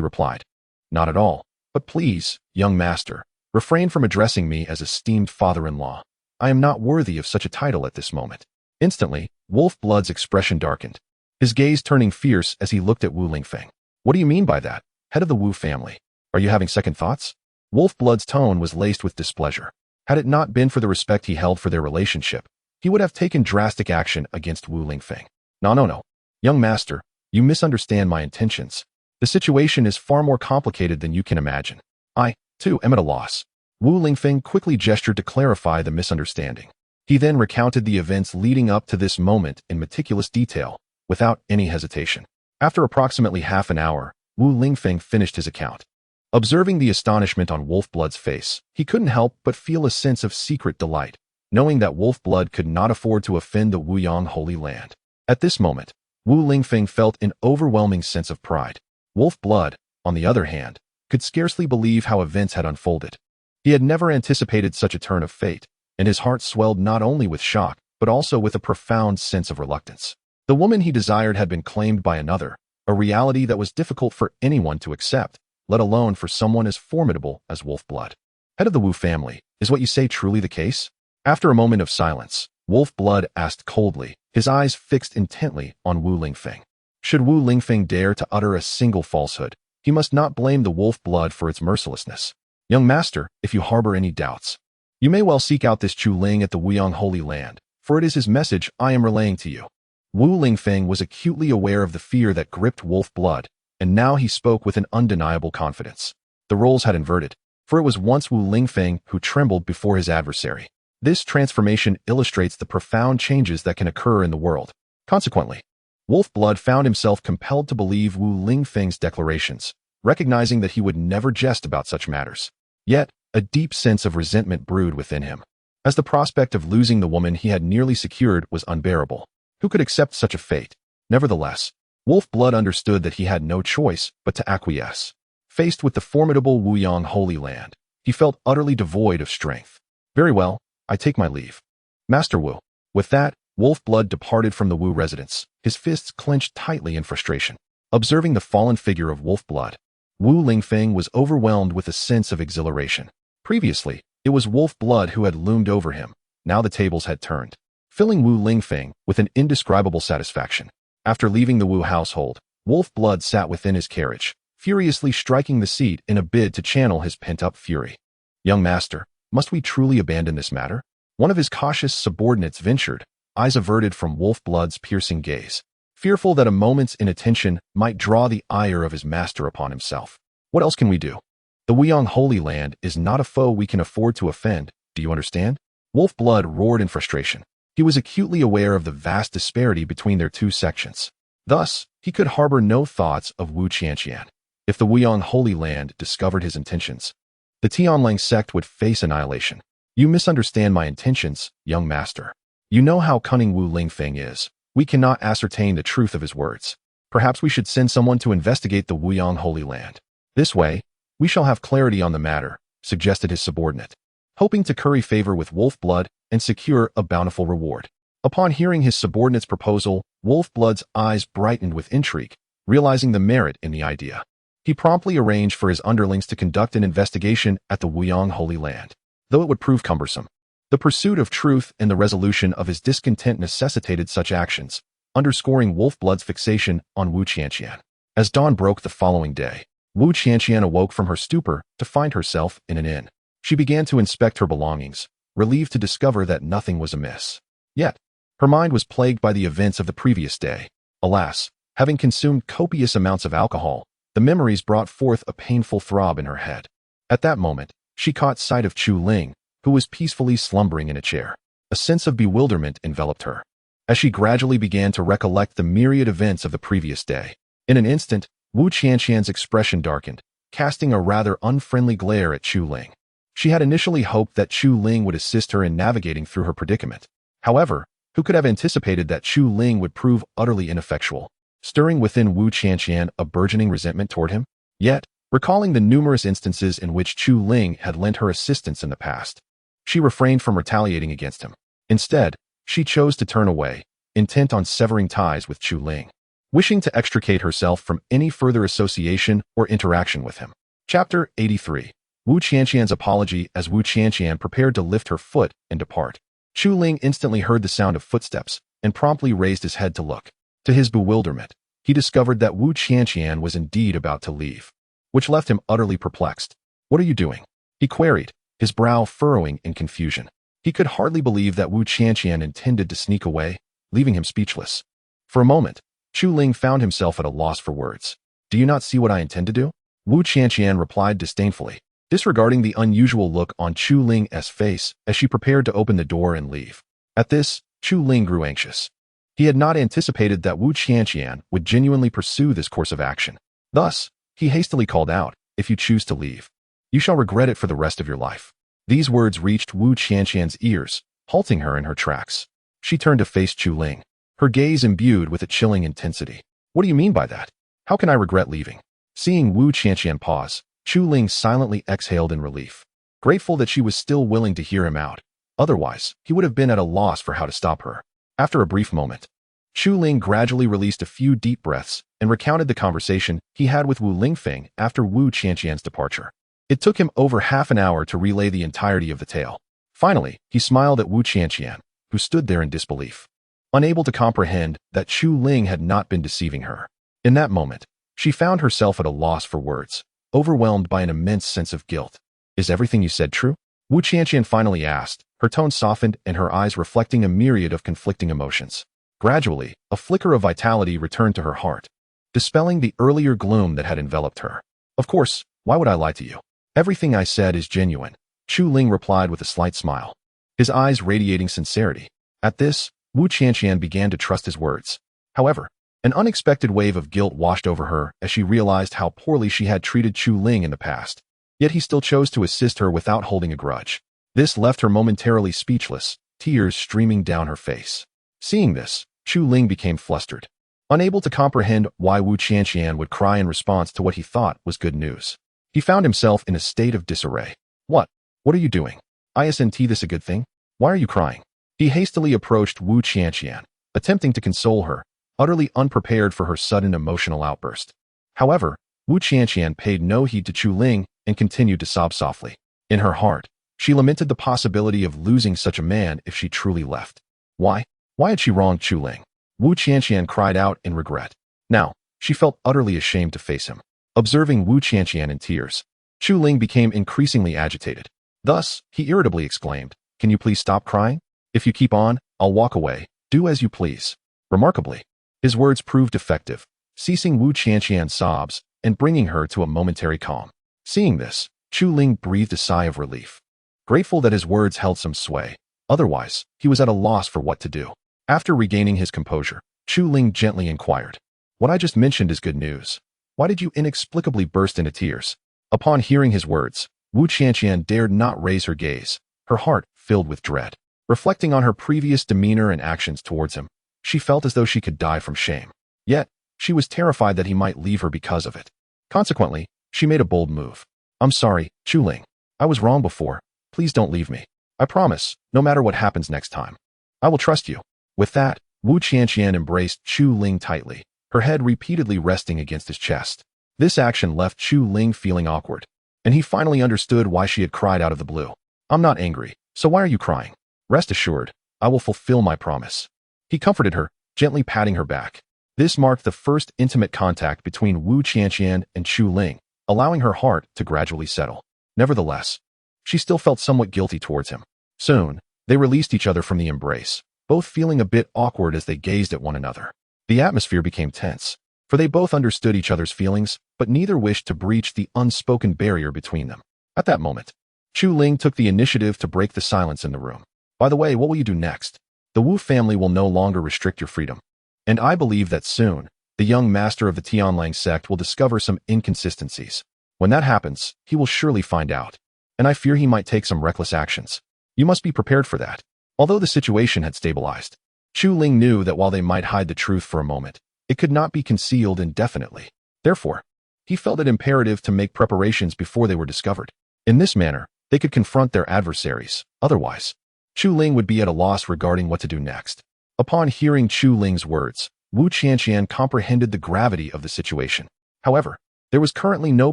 replied, "Not at all, but please, young master, refrain from addressing me as esteemed father-in-law. I am not worthy of such a title at this moment." Instantly, Wolf Blood's expression darkened, his gaze turning fierce as he looked at Wu Lingfeng. "What do you mean by that, head of the Wu family? Are you having second thoughts?" Wolf Blood's tone was laced with displeasure. Had it not been for the respect he held for their relationship, he would have taken drastic action against Wu Lingfeng. No. Young master, you misunderstand my intentions. The situation is far more complicated than you can imagine. I, too, am at a loss." Wu Lingfeng quickly gestured to clarify the misunderstanding. He then recounted the events leading up to this moment in meticulous detail, without any hesitation. After approximately half an hour, Wu Lingfeng finished his account. Observing the astonishment on Wolf Blood's face, he couldn't help but feel a sense of secret delight, knowing that Wolf Blood could not afford to offend the Wuyang Holy Land. At this moment, Wu Lingfeng felt an overwhelming sense of pride. Wolf Blood, on the other hand, could scarcely believe how events had unfolded. He had never anticipated such a turn of fate, and his heart swelled not only with shock, but also with a profound sense of reluctance. The woman he desired had been claimed by another, a reality that was difficult for anyone to accept, let alone for someone as formidable as Wolf Blood. "Head of the Wu family, is what you say truly the case?" After a moment of silence, Wolf Blood asked coldly, his eyes fixed intently on Wu Lingfeng. Should Wu Lingfeng dare to utter a single falsehood, he must not blame the Wolf Blood for its mercilessness. "Young master, if you harbor any doubts, you may well seek out this Chu Ling at the Wuyang Holy Land, for it is his message I am relaying to you." Wu Lingfeng was acutely aware of the fear that gripped Wolf Blood, and now he spoke with an undeniable confidence. The roles had inverted, for it was once Wu Lingfeng who trembled before his adversary. This transformation illustrates the profound changes that can occur in the world. Consequently, Wolf Blood found himself compelled to believe Wu Lingfeng's declarations, recognizing that he would never jest about such matters. Yet, a deep sense of resentment brewed within him, as the prospect of losing the woman he had nearly secured was unbearable. Who could accept such a fate? Nevertheless, Wolf Blood understood that he had no choice but to acquiesce. Faced with the formidable Wuyang Holy Land, he felt utterly devoid of strength. "Very well, I take my leave, Master Wu." With that, Wolf Blood departed from the Wu residence, his fists clenched tightly in frustration. Observing the fallen figure of Wolf Blood, Wu Lingfeng was overwhelmed with a sense of exhilaration. Previously, it was Wolf Blood who had loomed over him. Now the tables had turned, filling Wu Lingfeng with an indescribable satisfaction. After leaving the Wu household, Wolf Blood sat within his carriage, furiously striking the seat in a bid to channel his pent-up fury. "Young master, must we truly abandon this matter?" One of his cautious subordinates ventured, eyes averted from Wolf Blood's piercing gaze, fearful that a moment's inattention might draw the ire of his master upon himself. "What else can we do? The Wuyang Holy Land is not a foe we can afford to offend, do you understand?" Wolf Blood roared in frustration. He was acutely aware of the vast disparity between their two sections. Thus, he could harbor no thoughts of Wu Qianqian. If the Wuyang Holy Land discovered his intentions, the Tianlang sect would face annihilation. "You misunderstand my intentions, young master. You know how cunning Wu Lingfeng is. We cannot ascertain the truth of his words. Perhaps we should send someone to investigate the Wuyang Holy Land. This way, we shall have clarity on the matter," suggested his subordinate, hoping to curry favor with Wolf Blood and secure a bountiful reward. Upon hearing his subordinate's proposal, Wolf Blood's eyes brightened with intrigue, realizing the merit in the idea. He promptly arranged for his underlings to conduct an investigation at the Wuyang Holy Land, though it would prove cumbersome. The pursuit of truth and the resolution of his discontent necessitated such actions, underscoring Wolf Blood's fixation on Wu Qianqian. As dawn broke the following day, Wu Qianqian awoke from her stupor to find herself in an inn. She began to inspect her belongings, relieved to discover that nothing was amiss. Yet, her mind was plagued by the events of the previous day. Alas, having consumed copious amounts of alcohol, the memories brought forth a painful throb in her head. At that moment, she caught sight of Chu Ling, who was peacefully slumbering in a chair. A sense of bewilderment enveloped her, as she gradually began to recollect the myriad events of the previous day. In an instant, Wu Qianqian's expression darkened, casting a rather unfriendly glare at Chu Ling. She had initially hoped that Chu Ling would assist her in navigating through her predicament. However, who could have anticipated that Chu Ling would prove utterly ineffectual? stirring within Wu Qianqian a burgeoning resentment toward him. Yet, recalling the numerous instances in which Chu Ling had lent her assistance in the past, she refrained from retaliating against him. Instead, she chose to turn away, intent on severing ties with Chu Ling, wishing to extricate herself from any further association or interaction with him. Chapter 83. Wu Qianqian's apology. As Wu Qianqian prepared to lift her foot and depart, Chu Ling instantly heard the sound of footsteps and promptly raised his head to look. To his bewilderment, he discovered that Wu Qianqian was indeed about to leave, which left him utterly perplexed. "What are you doing?" he queried, his brow furrowing in confusion. He could hardly believe that Wu Qianqian intended to sneak away, leaving him speechless. For a moment, Chu Ling found himself at a loss for words. "Do you not see what I intend to do?" Wu Qianqian replied disdainfully, disregarding the unusual look on Chu Ling's face as she prepared to open the door and leave. At this, Chu Ling grew anxious. He had not anticipated that Wu Qianqian would genuinely pursue this course of action. Thus, he hastily called out, "If you choose to leave, you shall regret it for the rest of your life." These words reached Wu Qianqian's ears, halting her in her tracks. She turned to face Chu Ling, her gaze imbued with a chilling intensity. "What do you mean by that? How can I regret leaving?" Seeing Wu Qianqian pause, Chu Ling silently exhaled in relief, grateful that she was still willing to hear him out. Otherwise, he would have been at a loss for how to stop her. After a brief moment, Chu Ling gradually released a few deep breaths and recounted the conversation he had with Wu Lingfeng after Wu Qianqian's departure. It took him over half an hour to relay the entirety of the tale. Finally, he smiled at Wu Qianqian, who stood there in disbelief, unable to comprehend that Chu Ling had not been deceiving her. In that moment, she found herself at a loss for words, overwhelmed by an immense sense of guilt. "Is everything you said true?" Wu Qianqian finally asked, her tone softened and her eyes reflecting a myriad of conflicting emotions. Gradually, a flicker of vitality returned to her heart, dispelling the earlier gloom that had enveloped her. "Of course, why would I lie to you? Everything I said is genuine," Chu Ling replied with a slight smile, his eyes radiating sincerity. At this, Wu Qianqian began to trust his words. However, an unexpected wave of guilt washed over her as she realized how poorly she had treated Chu Ling in the past. Yet he still chose to assist her without holding a grudge. This left her momentarily speechless, tears streaming down her face. Seeing this, Chu Ling became flustered, unable to comprehend why Wu Qianqian would cry in response to what he thought was good news. He found himself in a state of disarray. What are you doing? Isn't this a good thing? Why are you crying?" He hastily approached Wu Qianqian, attempting to console her, utterly unprepared for her sudden emotional outburst. However, Wu Qianqian paid no heed to Chu Ling and continued to sob softly. In her heart, she lamented the possibility of losing such a man if she truly left. Why had she wronged Chu Ling? Wu Qianqian cried out in regret. Now, she felt utterly ashamed to face him. Observing Wu Qianqian in tears, Chu Ling became increasingly agitated. Thus, he irritably exclaimed, "Can you please stop crying? If you keep on, I'll walk away. Do as you please." Remarkably, his words proved effective, ceasing Wu Qianqian's sobs and bringing her to a momentary calm. Seeing this, Chu Ling breathed a sigh of relief, grateful that his words held some sway. Otherwise, he was at a loss for what to do. After regaining his composure, Chu Ling gently inquired, "What I just mentioned is good news. Why did you inexplicably burst into tears?" Upon hearing his words, Wu Qianqian dared not raise her gaze, her heart filled with dread. Reflecting on her previous demeanor and actions towards him, she felt as though she could die from shame. Yet, she was terrified that he might leave her because of it. Consequently, she made a bold move. "I'm sorry, Chu Ling. I was wrong before. Please don't leave me. I promise, no matter what happens next time, I will trust you." With that, Wu Qianqian embraced Chu Ling tightly, her head repeatedly resting against his chest. This action left Chu Ling feeling awkward, and he finally understood why she had cried out of the blue. "I'm not angry, so why are you crying? Rest assured, I will fulfill my promise." He comforted her, gently patting her back. This marked the first intimate contact between Wu Qianqian and Chu Ling, allowing her heart to gradually settle. Nevertheless, she still felt somewhat guilty towards him. Soon, they released each other from the embrace, both feeling a bit awkward as they gazed at one another. The atmosphere became tense, for they both understood each other's feelings, but neither wished to breach the unspoken barrier between them. At that moment, Chu Ling took the initiative to break the silence in the room. "By the way, what will you do next? The Wu family will no longer restrict your freedom. And I believe that soon, the young master of the Tianlang sect will discover some inconsistencies. When that happens, he will surely find out, and I fear he might take some reckless actions. You must be prepared for that." Although the situation had stabilized, Chu Ling knew that while they might hide the truth for a moment, It could not be concealed indefinitely. Therefore, he felt it imperative to make preparations before they were discovered. In this manner, they could confront their adversaries. Otherwise, Chu Ling would be at a loss regarding what to do next. Upon hearing Chu Ling's words, Wu Qianqian comprehended the gravity of the situation. However, there was currently no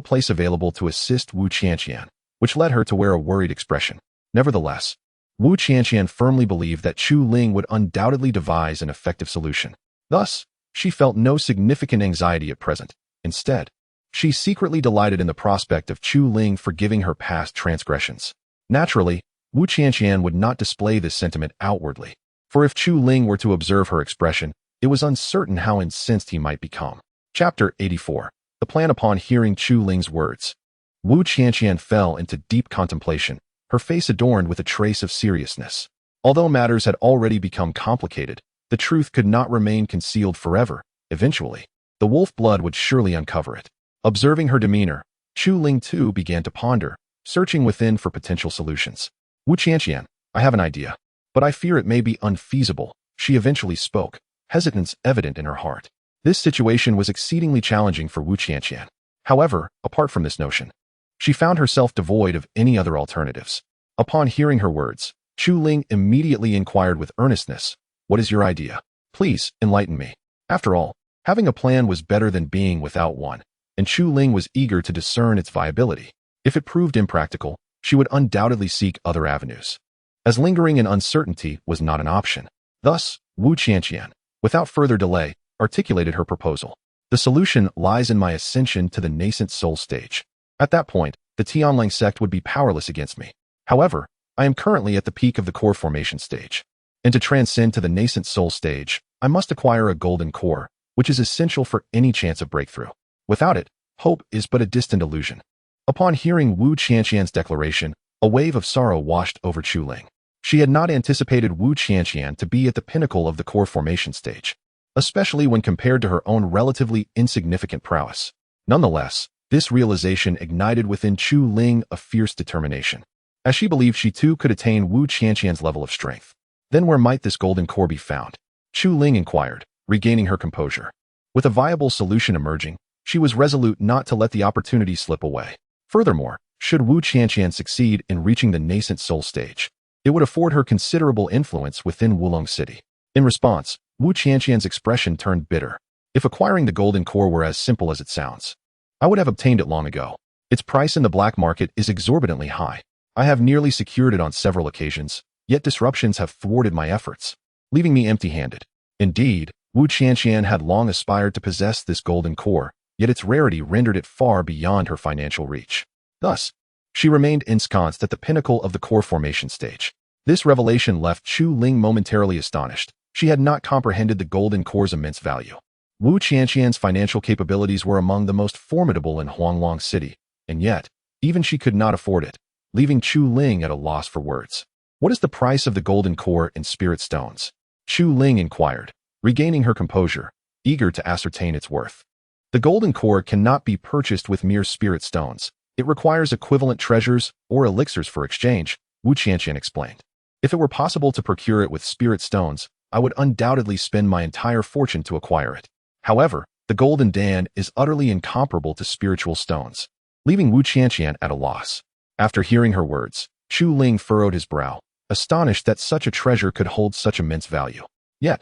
place available to assist Wu Qianqian, which led her to wear a worried expression. Nevertheless, Wu Qianqian firmly believed that Chu Ling would undoubtedly devise an effective solution. Thus, she felt no significant anxiety at present. Instead, she secretly delighted in the prospect of Chu Ling forgiving her past transgressions. Naturally, Wu Qianqian would not display this sentiment outwardly, for if Chu Ling were to observe her expression, it was uncertain how incensed he might become. Chapter 84. The plan. Upon hearing Chu Ling's words, Wu Qianqian fell into deep contemplation, her face adorned with a trace of seriousness. Although matters had already become complicated, the truth could not remain concealed forever. Eventually, the wolf blood would surely uncover it. Observing her demeanor, Chu Ling too began to ponder, searching within for potential solutions. Wu Qianqian, I have an idea, but I fear it may be unfeasible, she eventually spoke, hesitance evident in her heart. This situation was exceedingly challenging for Wu Qianqian. However, apart from this notion, she found herself devoid of any other alternatives. Upon hearing her words, Chu Ling immediately inquired with earnestness, "What is your idea? Please, enlighten me." After all, having a plan was better than being without one, and Chu Ling was eager to discern its viability. If it proved impractical, she would undoubtedly seek other avenues, as lingering in uncertainty was not an option. Thus, Wu Qianqian, without further delay, articulated her proposal. The solution lies in my ascension to the nascent soul stage. At that point, the Tianlang sect would be powerless against me. However, I am currently at the peak of the core formation stage, and to transcend to the nascent soul stage, I must acquire a golden core, which is essential for any chance of breakthrough. Without it, hope is but a distant illusion. Upon hearing Wu Qianqian's declaration, a wave of sorrow washed over Chu Ling. She had not anticipated Wu Qianqian to be at the pinnacle of the core formation stage, especially when compared to her own relatively insignificant prowess. Nonetheless, this realization ignited within Chu Ling a fierce determination, as she believed she too could attain Wu Qianqian's level of strength. Then where might this golden core be found? Chu Ling inquired, regaining her composure. With a viable solution emerging, she was resolute not to let the opportunity slip away. Furthermore, should Wu Qianqian succeed in reaching the nascent soul stage, it would afford her considerable influence within Wulong City. In response, Wu Qianqian's expression turned bitter. If acquiring the golden core were as simple as it sounds, I would have obtained it long ago. Its price in the black market is exorbitantly high. I have nearly secured it on several occasions, yet disruptions have thwarted my efforts, leaving me empty-handed. Indeed, Wu Qianqian had long aspired to possess this golden core, yet its rarity rendered it far beyond her financial reach. Thus, she remained ensconced at the pinnacle of the core formation stage. This revelation left Chu Ling momentarily astonished. She had not comprehended the golden core's immense value. Wu Qianqian's financial capabilities were among the most formidable in Huanglong City, and yet, even she could not afford it, leaving Chu Ling at a loss for words. What is the price of the golden core in spirit stones? Chu Ling inquired, regaining her composure, eager to ascertain its worth. The golden core cannot be purchased with mere spirit stones. It requires equivalent treasures or elixirs for exchange, Wu Qianqian explained. If it were possible to procure it with spirit stones, I would undoubtedly spend my entire fortune to acquire it. However, the golden dan is utterly incomparable to spiritual stones, leaving Wu Qianqian at a loss. After hearing her words, Chu Ling furrowed his brow, astonished that such a treasure could hold such immense value. Yet,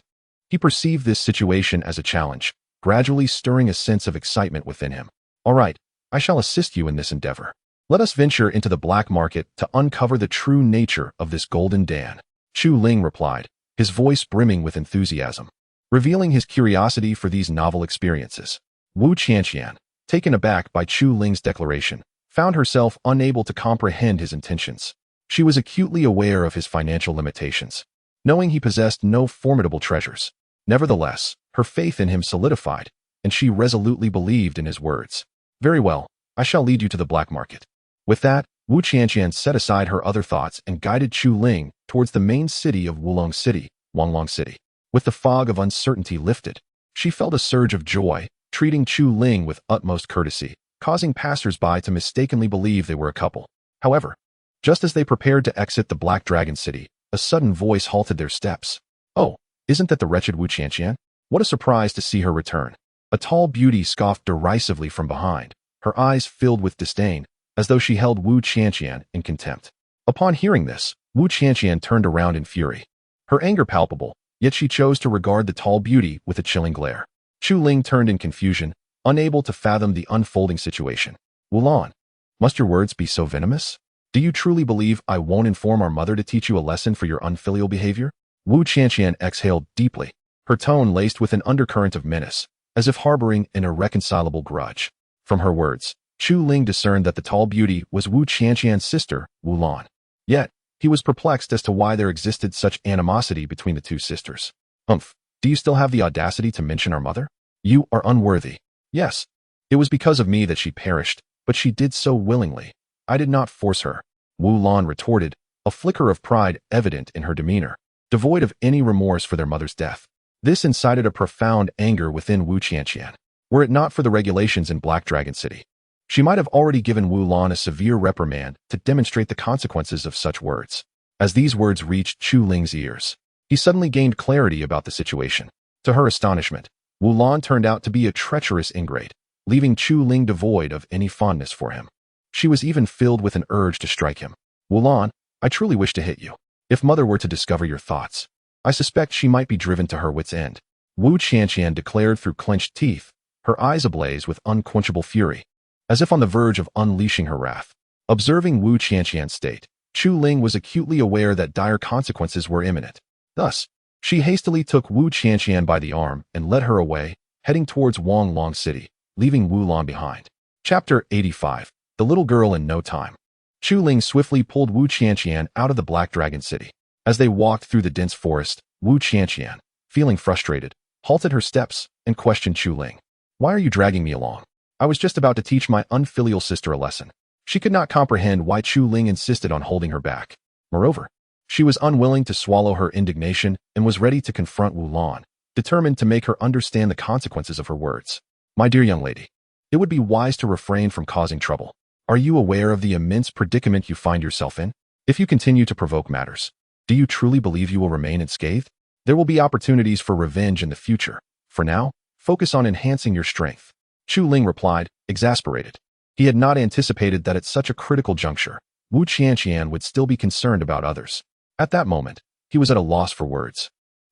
he perceived this situation as a challenge, gradually stirring a sense of excitement within him. All right, I shall assist you in this endeavor. Let us venture into the black market to uncover the true nature of this golden dan. Chu Ling replied, his voice brimming with enthusiasm, revealing his curiosity for these novel experiences. Wu Qianqian, taken aback by Chu Ling's declaration, found herself unable to comprehend his intentions. She was acutely aware of his financial limitations, knowing he possessed no formidable treasures. Nevertheless, her faith in him solidified, and she resolutely believed in his words. Very well, I shall lead you to the black market. With that, Wu Qianqian set aside her other thoughts and guided Chu Ling towards the main city of Wulong City, Huanglong City. With the fog of uncertainty lifted, she felt a surge of joy, treating Chu Ling with utmost courtesy, causing passers-by to mistakenly believe they were a couple. However, just as they prepared to exit the Black Dragon City, a sudden voice halted their steps. Oh, isn't that the wretched Wu Qianqian? What a surprise to see her return. A tall beauty scoffed derisively from behind, her eyes filled with disdain, as though she held Wu Qianqian in contempt. Upon hearing this, Wu Qianqian turned around in fury. Her anger palpable, yet she chose to regard the tall beauty with a chilling glare. Chu Ling turned in confusion, unable to fathom the unfolding situation. Wulan, must your words be so venomous? Do you truly believe I won't inform our mother to teach you a lesson for your unfilial behavior? Wu Qianqian exhaled deeply, her tone laced with an undercurrent of menace, as if harboring an irreconcilable grudge. From her words, Chu Ling discerned that the tall beauty was Wu Qianqian's sister, Wulan. Yet, he was perplexed as to why there existed such animosity between the two sisters. Do you still have the audacity to mention our mother? You are unworthy. Yes, it was because of me that she perished, but she did so willingly. I did not force her, Wu Lan retorted, a flicker of pride evident in her demeanor, devoid of any remorse for their mother's death. This incited a profound anger within Wu Qianqian. Were it not for the regulations in Black Dragon City, she might have already given Wu Lan a severe reprimand to demonstrate the consequences of such words. As these words reached Chu Ling's ears, he suddenly gained clarity about the situation. To her astonishment, Wu Lan turned out to be a treacherous ingrate, leaving Chu Ling devoid of any fondness for him. She was even filled with an urge to strike him. Wu Lan, I truly wish to hit you. If mother were to discover your thoughts, I suspect she might be driven to her wit's end, Wu Qianqian declared through clenched teeth, her eyes ablaze with unquenchable fury, as if on the verge of unleashing her wrath. Observing Wu Qianqian's state, Chu Ling was acutely aware that dire consequences were imminent. Thus, she hastily took Wu Qianqian by the arm and led her away, heading towards Wanglong City, leaving Wu Lan behind. Chapter 85. The Little Girl in No Time. Chu Ling swiftly pulled Wu Qianqian out of the Black Dragon City. As they walked through the dense forest, Wu Qianqian, feeling frustrated, halted her steps and questioned Chu Ling. Why are you dragging me along? I was just about to teach my unfilial sister a lesson. She could not comprehend why Chu Ling insisted on holding her back. Moreover, she was unwilling to swallow her indignation and was ready to confront Wu Lan, determined to make her understand the consequences of her words. My dear young lady, it would be wise to refrain from causing trouble. Are you aware of the immense predicament you find yourself in? If you continue to provoke matters, do you truly believe you will remain unscathed? There will be opportunities for revenge in the future. For now, focus on enhancing your strength. Chu Ling replied, exasperated. He had not anticipated that at such a critical juncture, Wu Qianqian would still be concerned about others. At that moment, he was at a loss for words.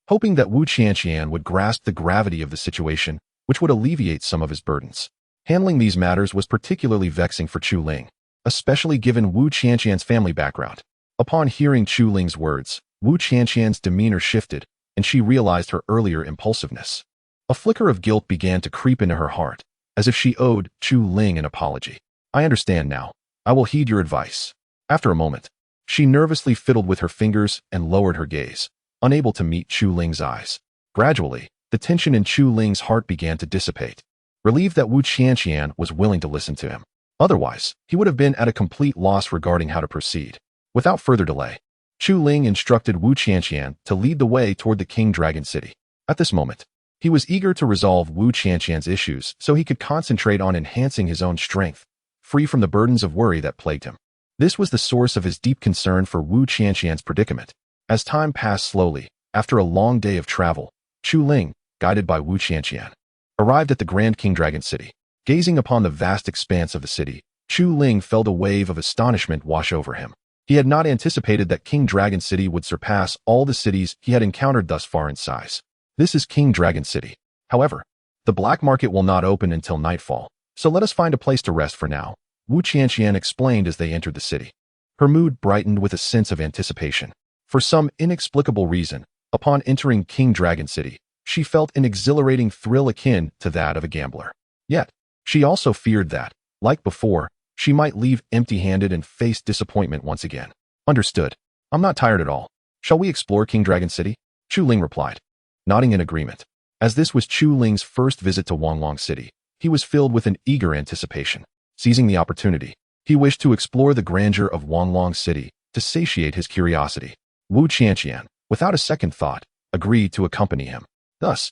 Hoping that Wu Qianqian would grasp the gravity of the situation, which would alleviate some of his burdens. Handling these matters was particularly vexing for Chu Ling, especially given Wu Qianqian's family background. Upon hearing Chu Ling's words, Wu Qianqian's demeanor shifted, and she realized her earlier impulsiveness. A flicker of guilt began to creep into her heart, as if she owed Chu Ling an apology. I understand now. I will heed your advice. After a moment, she nervously fiddled with her fingers and lowered her gaze, unable to meet Chu Ling's eyes. Gradually, the tension in Chu Ling's heart began to dissipate, relieved that Wu Qianqian was willing to listen to him. Otherwise, he would have been at a complete loss regarding how to proceed. Without further delay, Chu Ling instructed Wu Qianqian to lead the way toward the King Dragon City. At this moment, he was eager to resolve Wu Qianqian's issues so he could concentrate on enhancing his own strength, free from the burdens of worry that plagued him. This was the source of his deep concern for Wu Qianqian's predicament. As time passed slowly, after a long day of travel, Chu Ling, guided by Wu Qianqian, arrived at the Grand King Dragon City. Gazing upon the vast expanse of the city, Chu Ling felt a wave of astonishment wash over him. He had not anticipated that King Dragon City would surpass all the cities he had encountered thus far in size. This is King Dragon City. However, the black market will not open until nightfall, so let us find a place to rest for now, Wu Qianqian explained as they entered the city. Her mood brightened with a sense of anticipation. For some inexplicable reason, upon entering King Dragon City, she felt an exhilarating thrill akin to that of a gambler. Yet, she also feared that, like before, she might leave empty-handed and face disappointment once again. Understood. I'm not tired at all. Shall we explore King Dragon City? Chu Ling replied, nodding in agreement. As this was Chu Ling's first visit to Wanglong City, he was filled with an eager anticipation. Seizing the opportunity, he wished to explore the grandeur of Wanglong City to satiate his curiosity. Wu Qianqian, without a second thought, agreed to accompany him. Thus,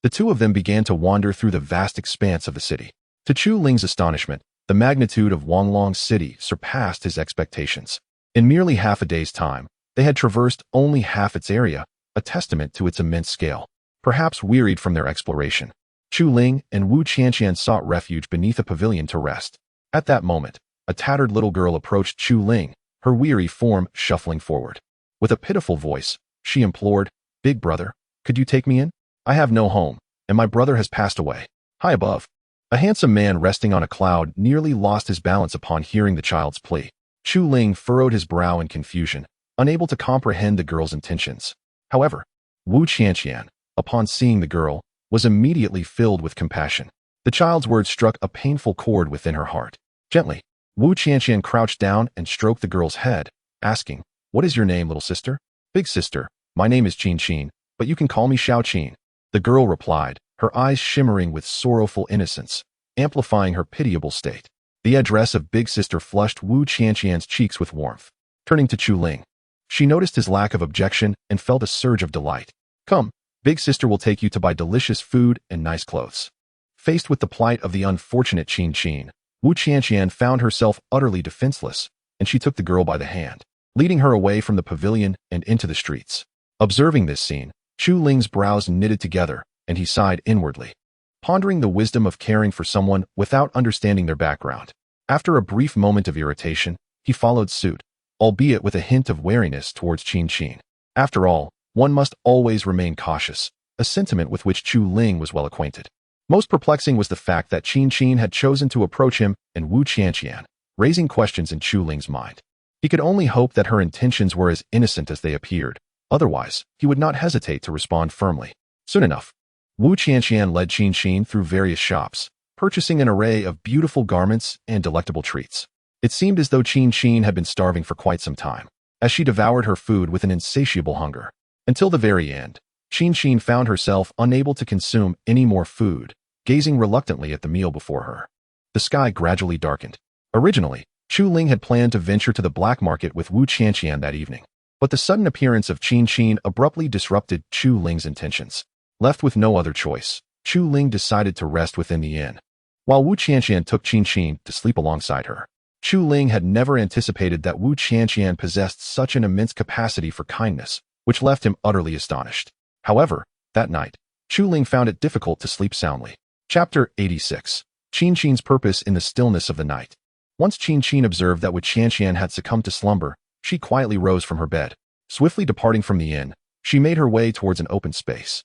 the two of them began to wander through the vast expanse of the city. To Chu Ling's astonishment, the magnitude of Wanglong City surpassed his expectations. In merely half a day's time, they had traversed only half its area, a testament to its immense scale. perhaps wearied from their exploration. Chu Ling and Wu Qianqian sought refuge beneath a pavilion to rest. At that moment, a tattered little girl approached Chu Ling, her weary form shuffling forward. With a pitiful voice, she implored, "Big brother, could you take me in? I have no home, and my brother has passed away." High above, a handsome man resting on a cloud nearly lost his balance upon hearing the child's plea. Chu Ling furrowed his brow in confusion, unable to comprehend the girl's intentions. However, Wu Qianqian, upon seeing the girl, was immediately filled with compassion. The child's words struck a painful chord within her heart. Gently, Wu Qianqian crouched down and stroked the girl's head, asking, "What is your name, little sister?" "Big sister, my name is Qin Qin, but you can call me Xiao Qin." The girl replied, her eyes shimmering with sorrowful innocence, amplifying her pitiable state. The address of Big Sister flushed Wu Qianqian's cheeks with warmth. Turning to Chu Ling, she noticed his lack of objection and felt a surge of delight. "Come, Big Sister will take you to buy delicious food and nice clothes." Faced with the plight of the unfortunate Qin Qin, Wu Qianqian found herself utterly defenseless, and she took the girl by the hand, leading her away from the pavilion and into the streets. Observing this scene, Chu Ling's brows knitted together, and he sighed inwardly, pondering the wisdom of caring for someone without understanding their background. After a brief moment of irritation, he followed suit, albeit with a hint of wariness towards Qin Qin. After all, one must always remain cautious, a sentiment with which Chu Ling was well acquainted. Most perplexing was the fact that Qin Qin had chosen to approach him and Wu Qianqian, raising questions in Chu Ling's mind. He could only hope that her intentions were as innocent as they appeared. Otherwise, he would not hesitate to respond firmly. Soon enough, Wu Qianqian led Qin Qin through various shops, purchasing an array of beautiful garments and delectable treats. It seemed as though Qin Qin had been starving for quite some time, as she devoured her food with an insatiable hunger. Until the very end, Qin Qin found herself unable to consume any more food, gazing reluctantly at the meal before her. The sky gradually darkened. Originally, Chu Ling had planned to venture to the black market with Wu Qianqian that evening, but the sudden appearance of Qin Qin abruptly disrupted Chu Ling's intentions. Left with no other choice, Chu Ling decided to rest within the inn, while Wu Qianqian took Qin Qin to sleep alongside her. Chu Ling had never anticipated that Wu Qianqian possessed such an immense capacity for kindness, which left him utterly astonished. However, that night, Chu Ling found it difficult to sleep soundly. Chapter 86. Qin Qin's Purpose in the Stillness of the Night. Once Qin Qin observed that Wu Qianqian had succumbed to slumber, she quietly rose from her bed. Swiftly departing from the inn, she made her way towards an open space.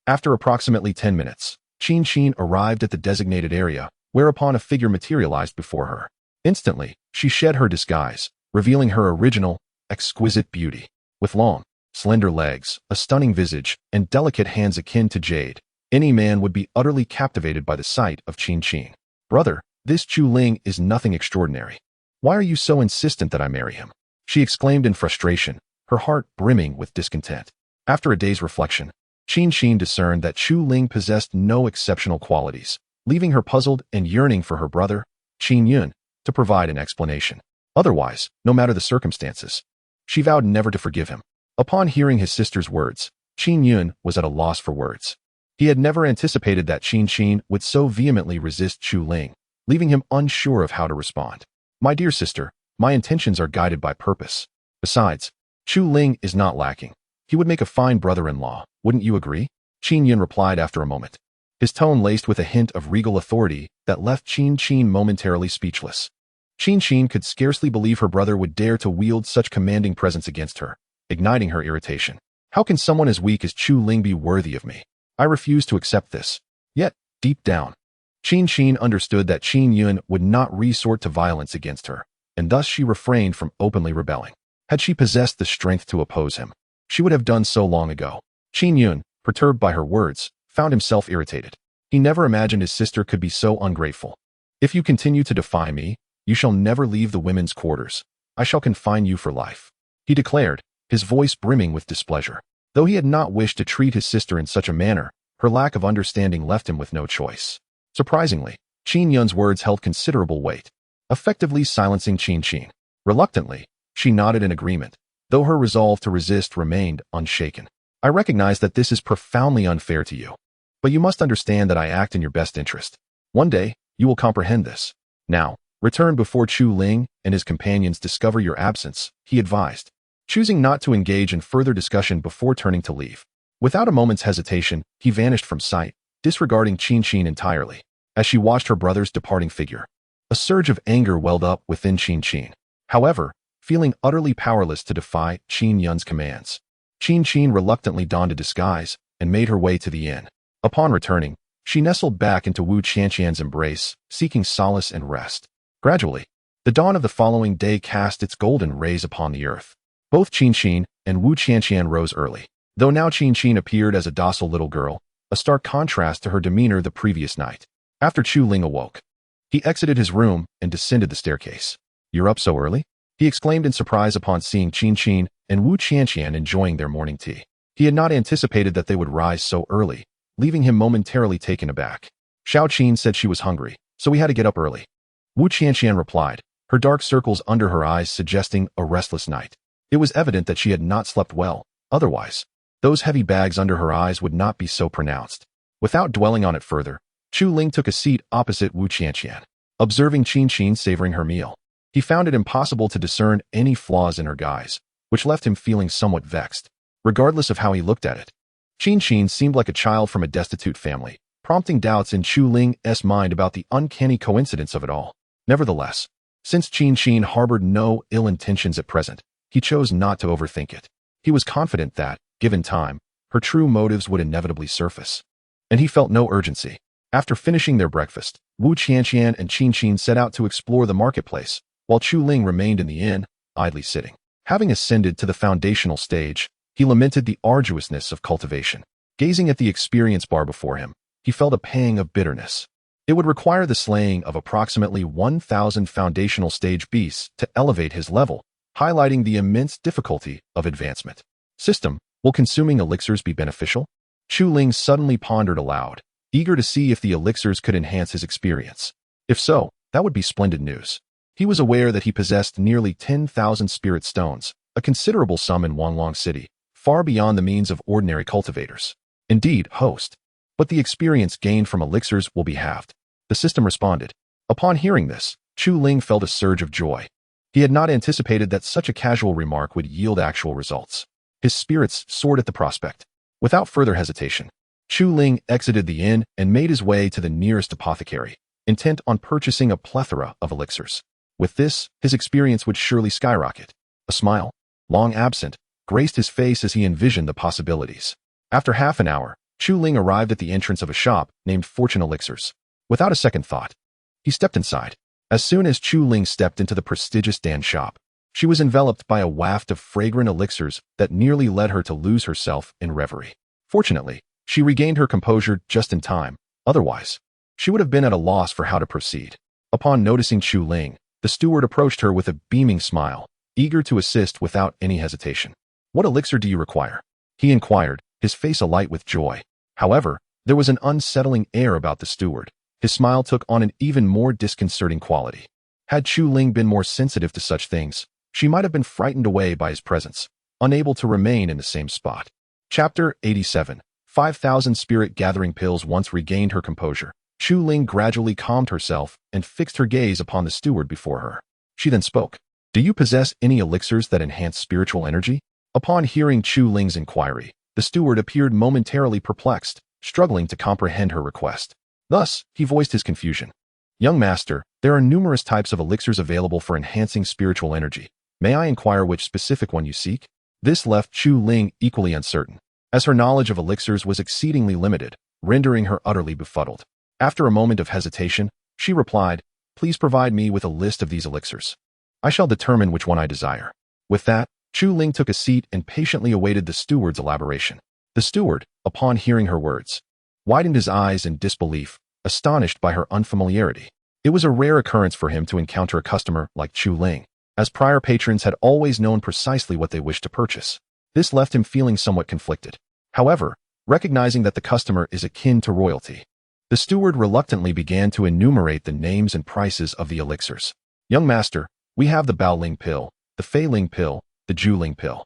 After approximately 10 minutes, Qin Qin arrived at the designated area, whereupon a figure materialized before her. Instantly, she shed her disguise, revealing her original, exquisite beauty. With long, slender legs, a stunning visage, and delicate hands akin to jade, any man would be utterly captivated by the sight of Qin Qin. "Brother, this Chu Ling is nothing extraordinary. Why are you so insistent that I marry him?" she exclaimed in frustration, her heart brimming with discontent. After a day's reflection, Qin Qin discerned that Chu Ling possessed no exceptional qualities, leaving her puzzled and yearning for her brother, Qin Yun, to provide an explanation. Otherwise, no matter the circumstances, she vowed never to forgive him. Upon hearing his sister's words, Qin Yun was at a loss for words. He had never anticipated that Qin Qin would so vehemently resist Chu Ling, leaving him unsure of how to respond. "My dear sister, my intentions are guided by purpose. Besides, Chu Ling is not lacking. He would make a fine brother-in-law, wouldn't you agree?" Qin Yun replied after a moment, his tone laced with a hint of regal authority that left Qin Qin momentarily speechless. Qin Qin could scarcely believe her brother would dare to wield such commanding presence against her, igniting her irritation. "How can someone as weak as Chu Ling be worthy of me? I refuse to accept this." Yet, deep down, Qin Qin understood that Qin Yun would not resort to violence against her, and thus she refrained from openly rebelling. Had she possessed the strength to oppose him, she would have done so long ago. Qin Yun, perturbed by her words, found himself irritated. He never imagined his sister could be so ungrateful. "If you continue to defy me, you shall never leave the women's quarters. I shall confine you for life," he declared, his voice brimming with displeasure. Though he had not wished to treat his sister in such a manner, her lack of understanding left him with no choice. Surprisingly, Qin Yun's words held considerable weight, effectively silencing Qin Qin. Reluctantly, she nodded in agreement, though her resolve to resist remained unshaken. "I recognize that this is profoundly unfair to you, but you must understand that I act in your best interest. One day, you will comprehend this. Now, return before Chu Ling and his companions discover your absence," he advised, choosing not to engage in further discussion before turning to leave. Without a moment's hesitation, he vanished from sight, disregarding Qin entirely. As she watched her brother's departing figure, a surge of anger welled up within Qin. However, feeling utterly powerless to defy Qin Yun's commands, Qin reluctantly donned a disguise and made her way to the inn. Upon returning, she nestled back into Wu Qianqian's embrace, seeking solace and rest. Gradually, the dawn of the following day cast its golden rays upon the earth. Both Qin and Wu Qianqian rose early, though now Qin appeared as a docile little girl, a stark contrast to her demeanor the previous night. After Chu Ling awoke, he exited his room and descended the staircase. "You're up so early?" he exclaimed in surprise upon seeing Qin and Wu Qianqian enjoying their morning tea. He had not anticipated that they would rise so early, leaving him momentarily taken aback. Xiao Qin said she was hungry, so we had to get up early. Wu Qianqian replied, her dark circles under her eyes suggesting a restless night. It was evident that she had not slept well, otherwise, those heavy bags under her eyes would not be so pronounced. Without dwelling on it further, Chu Ling took a seat opposite Wu Qianqian. Observing Qin savoring her meal, he found it impossible to discern any flaws in her guise, which left him feeling somewhat vexed. Regardless of how he looked at it, Qin seemed like a child from a destitute family, prompting doubts in Chu Ling's mind about the uncanny coincidence of it all. Nevertheless, since Qin harbored no ill intentions at present, he chose not to overthink it. He was confident that, given time, her true motives would inevitably surface. And he felt no urgency. After finishing their breakfast, Wu Qianqian and Qin set out to explore the marketplace, while Chu Ling remained in the inn, idly sitting. Having ascended to the foundational stage, he lamented the arduousness of cultivation. Gazing at the experience bar before him, he felt a pang of bitterness. It would require the slaying of approximately 1,000 foundational stage beasts to elevate his level, highlighting the immense difficulty of advancement. System, will consuming elixirs be beneficial? Chu Ling suddenly pondered aloud, eager to see if the elixirs could enhance his experience. If so, that would be splendid news. He was aware that he possessed nearly 10,000 spirit stones, a considerable sum in Wanglong City, far beyond the means of ordinary cultivators. Indeed, host. But the experience gained from elixirs will be halved. The system responded. Upon hearing this, Chu Ling felt a surge of joy. He had not anticipated that such a casual remark would yield actual results. His spirits soared at the prospect. Without further hesitation, Chu Ling exited the inn and made his way to the nearest apothecary, intent on purchasing a plethora of elixirs. With this, his experience would surely skyrocket. A smile, long absent, graced his face as he envisioned the possibilities. After half an hour, Chu Ling arrived at the entrance of a shop named Fortune Elixirs. Without a second thought, he stepped inside. As soon as Chu Ling stepped into the prestigious Dan shop, she was enveloped by a waft of fragrant elixirs that nearly led her to lose herself in reverie. Fortunately, she regained her composure just in time. Otherwise, she would have been at a loss for how to proceed. Upon noticing Chu Ling, the steward approached her with a beaming smile, eager to assist without any hesitation. "What elixir do you require?" he inquired, his face alight with joy. However, there was an unsettling air about the steward. His smile took on an even more disconcerting quality. Had Chu Ling been more sensitive to such things, she might have been frightened away by his presence, unable to remain in the same spot. Chapter 87. 5,000 Spirit Gathering Pills. Once regained her composure, Chu Ling gradually calmed herself and fixed her gaze upon the steward before her. She then spoke. "Do you possess any elixirs that enhance spiritual energy?" Upon hearing Chu Ling's inquiry, the steward appeared momentarily perplexed, struggling to comprehend her request. Thus, he voiced his confusion. "Young master, there are numerous types of elixirs available for enhancing spiritual energy. May I inquire which specific one you seek?" This left Chu Ling equally uncertain, as her knowledge of elixirs was exceedingly limited, rendering her utterly befuddled. After a moment of hesitation, she replied, "Please provide me with a list of these elixirs. I shall determine which one I desire." With that, Chu Ling took a seat and patiently awaited the steward's elaboration. The steward, upon hearing her words, widened his eyes in disbelief, astonished by her unfamiliarity. It was a rare occurrence for him to encounter a customer like Chu Ling, as prior patrons had always known precisely what they wished to purchase. This left him feeling somewhat conflicted. However, recognizing that the customer is akin to royalty, the steward reluctantly began to enumerate the names and prices of the elixirs. "Young master, we have the Bao Ling pill, the Fei Ling pill, the Ju Ling pill."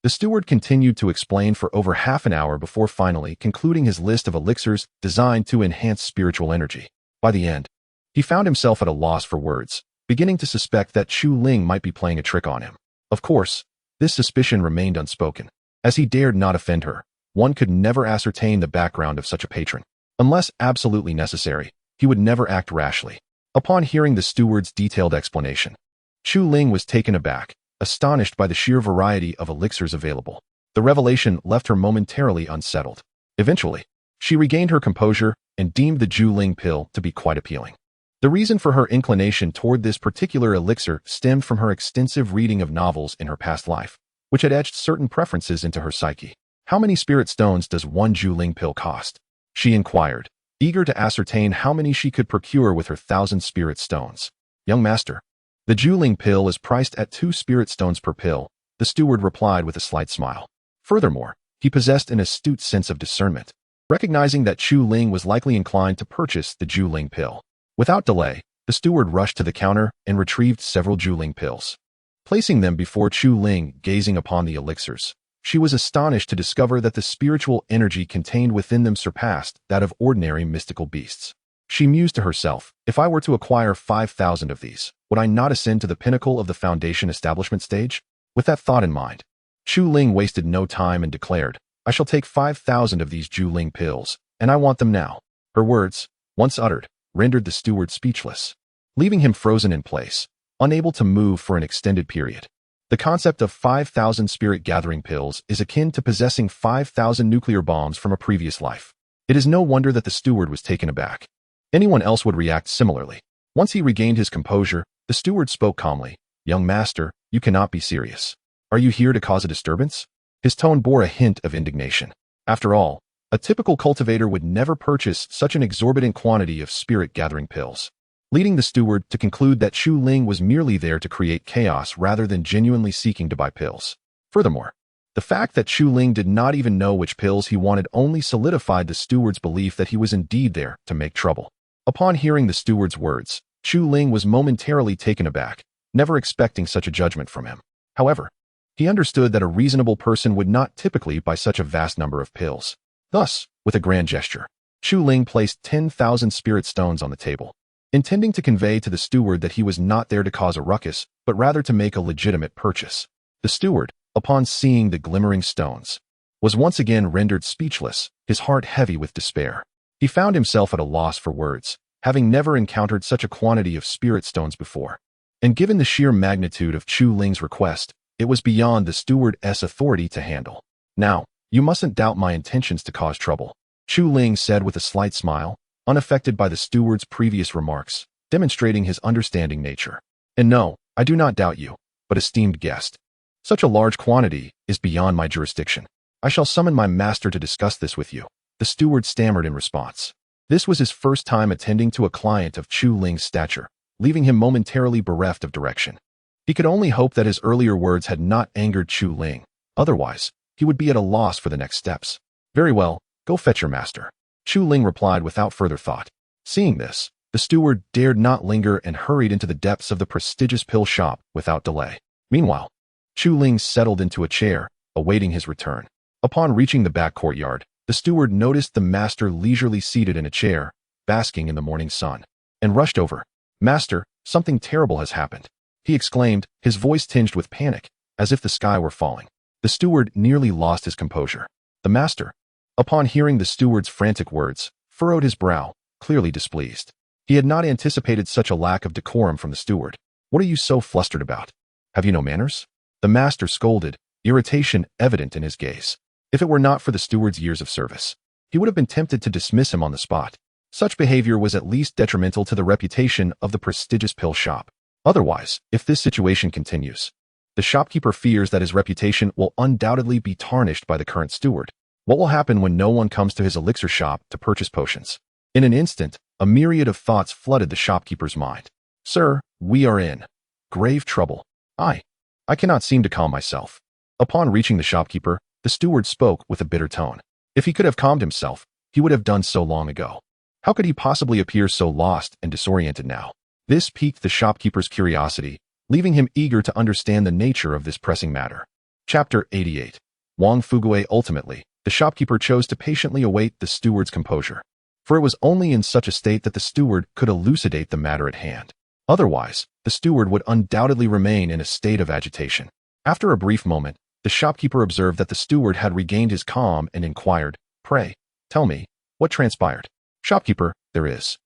The steward continued to explain for over half an hour before finally concluding his list of elixirs designed to enhance spiritual energy. By the end, he found himself at a loss for words, beginning to suspect that Chu Ling might be playing a trick on him. Of course, this suspicion remained unspoken, as he dared not offend her, one could never ascertain the background of such a patron. Unless absolutely necessary, he would never act rashly. Upon hearing the steward's detailed explanation, Chu Ling was taken aback, astonished by the sheer variety of elixirs available. The revelation left her momentarily unsettled. Eventually, she regained her composure and deemed the Chu Ling pill to be quite appealing. The reason for her inclination toward this particular elixir stemmed from her extensive reading of novels in her past life, which had etched certain preferences into her psyche. "How many spirit stones does one Chu Ling pill cost?" she inquired, eager to ascertain how many she could procure with her 1,000 spirit stones. "Young master, the Chu Ling pill is priced at 2 spirit stones per pill," the steward replied with a slight smile. Furthermore, he possessed an astute sense of discernment, recognizing that Chu Ling was likely inclined to purchase the Chu Ling pill. Without delay, the steward rushed to the counter and retrieved several Chu Ling pills. Placing them before Chu Ling, gazing upon the elixirs, she was astonished to discover that the spiritual energy contained within them surpassed that of ordinary mystical beasts. She mused to herself, "If I were to acquire 5,000 of these, would I not ascend to the pinnacle of the foundation establishment stage?" With that thought in mind, Chu Ling wasted no time and declared, "I shall take 5,000 of these Chu Ling pills, and I want them now." Her words, once uttered, rendered the steward speechless, leaving him frozen in place, unable to move for an extended period. The concept of 5,000 spirit-gathering pills is akin to possessing 5,000 nuclear bombs from a previous life. It is no wonder that the steward was taken aback. Anyone else would react similarly. Once he regained his composure, the steward spoke calmly, "Young master, you cannot be serious. Are you here to cause a disturbance?" His tone bore a hint of indignation. After all, a typical cultivator would never purchase such an exorbitant quantity of spirit-gathering pills, leading the steward to conclude that Chu Ling was merely there to create chaos rather than genuinely seeking to buy pills. Furthermore, the fact that Chu Ling did not even know which pills he wanted only solidified the steward's belief that he was indeed there to make trouble. Upon hearing the steward's words, Chu Ling was momentarily taken aback, never expecting such a judgment from him. However, he understood that a reasonable person would not typically buy such a vast number of pills. Thus, with a grand gesture, Chu Ling placed 10,000 spirit stones on the table, intending to convey to the steward that he was not there to cause a ruckus, but rather to make a legitimate purchase. The steward, upon seeing the glimmering stones, was once again rendered speechless, his heart heavy with despair. He found himself at a loss for words, having never encountered such a quantity of spirit stones before. And given the sheer magnitude of Chu Ling's request, it was beyond the steward's authority to handle. "Now, you mustn't doubt my intentions to cause trouble," Chu Ling said with a slight smile, unaffected by the steward's previous remarks, demonstrating his understanding nature. "And no, I do not doubt you, but esteemed guest, such a large quantity is beyond my jurisdiction. I shall summon my master to discuss this with you," the steward stammered in response. This was his first time attending to a client of Chu Ling's stature, leaving him momentarily bereft of direction. He could only hope that his earlier words had not angered Chu Ling. Otherwise, he would be at a loss for the next steps. "Very well, go fetch your master," Chu Ling replied without further thought. Seeing this, the steward dared not linger and hurried into the depths of the prestigious pill shop without delay. Meanwhile, Chu Ling settled into a chair, awaiting his return. Upon reaching the back courtyard, the steward noticed the master leisurely seated in a chair, basking in the morning sun, and rushed over. "Master, something terrible has happened," he exclaimed, his voice tinged with panic, as if the sky were falling. The steward nearly lost his composure. The master, upon hearing the steward's frantic words, furrowed his brow, clearly displeased. He had not anticipated such a lack of decorum from the steward. "What are you so flustered about? Have you no manners?" the master scolded, irritation evident in his gaze. If it were not for the steward's years of service, he would have been tempted to dismiss him on the spot. Such behavior was at least detrimental to the reputation of the prestigious pill shop. Otherwise, if this situation continues, the shopkeeper fears that his reputation will undoubtedly be tarnished by the current steward. What will happen when no one comes to his elixir shop to purchase potions? In an instant, a myriad of thoughts flooded the shopkeeper's mind. "Sir, we are in grave trouble. I cannot seem to calm myself." Upon reaching the shopkeeper, the steward spoke with a bitter tone. If he could have calmed himself, he would have done so long ago. How could he possibly appear so lost and disoriented now? This piqued the shopkeeper's curiosity, leaving him eager to understand the nature of this pressing matter. Chapter 88. Wang Fugue. Ultimately, the shopkeeper chose to patiently await the steward's composure, for it was only in such a state that the steward could elucidate the matter at hand. Otherwise, the steward would undoubtedly remain in a state of agitation. After a brief moment, The shopkeeper observed that the steward had regained his calm and inquired, "Pray, tell me, what transpired?" "Shopkeeper, there is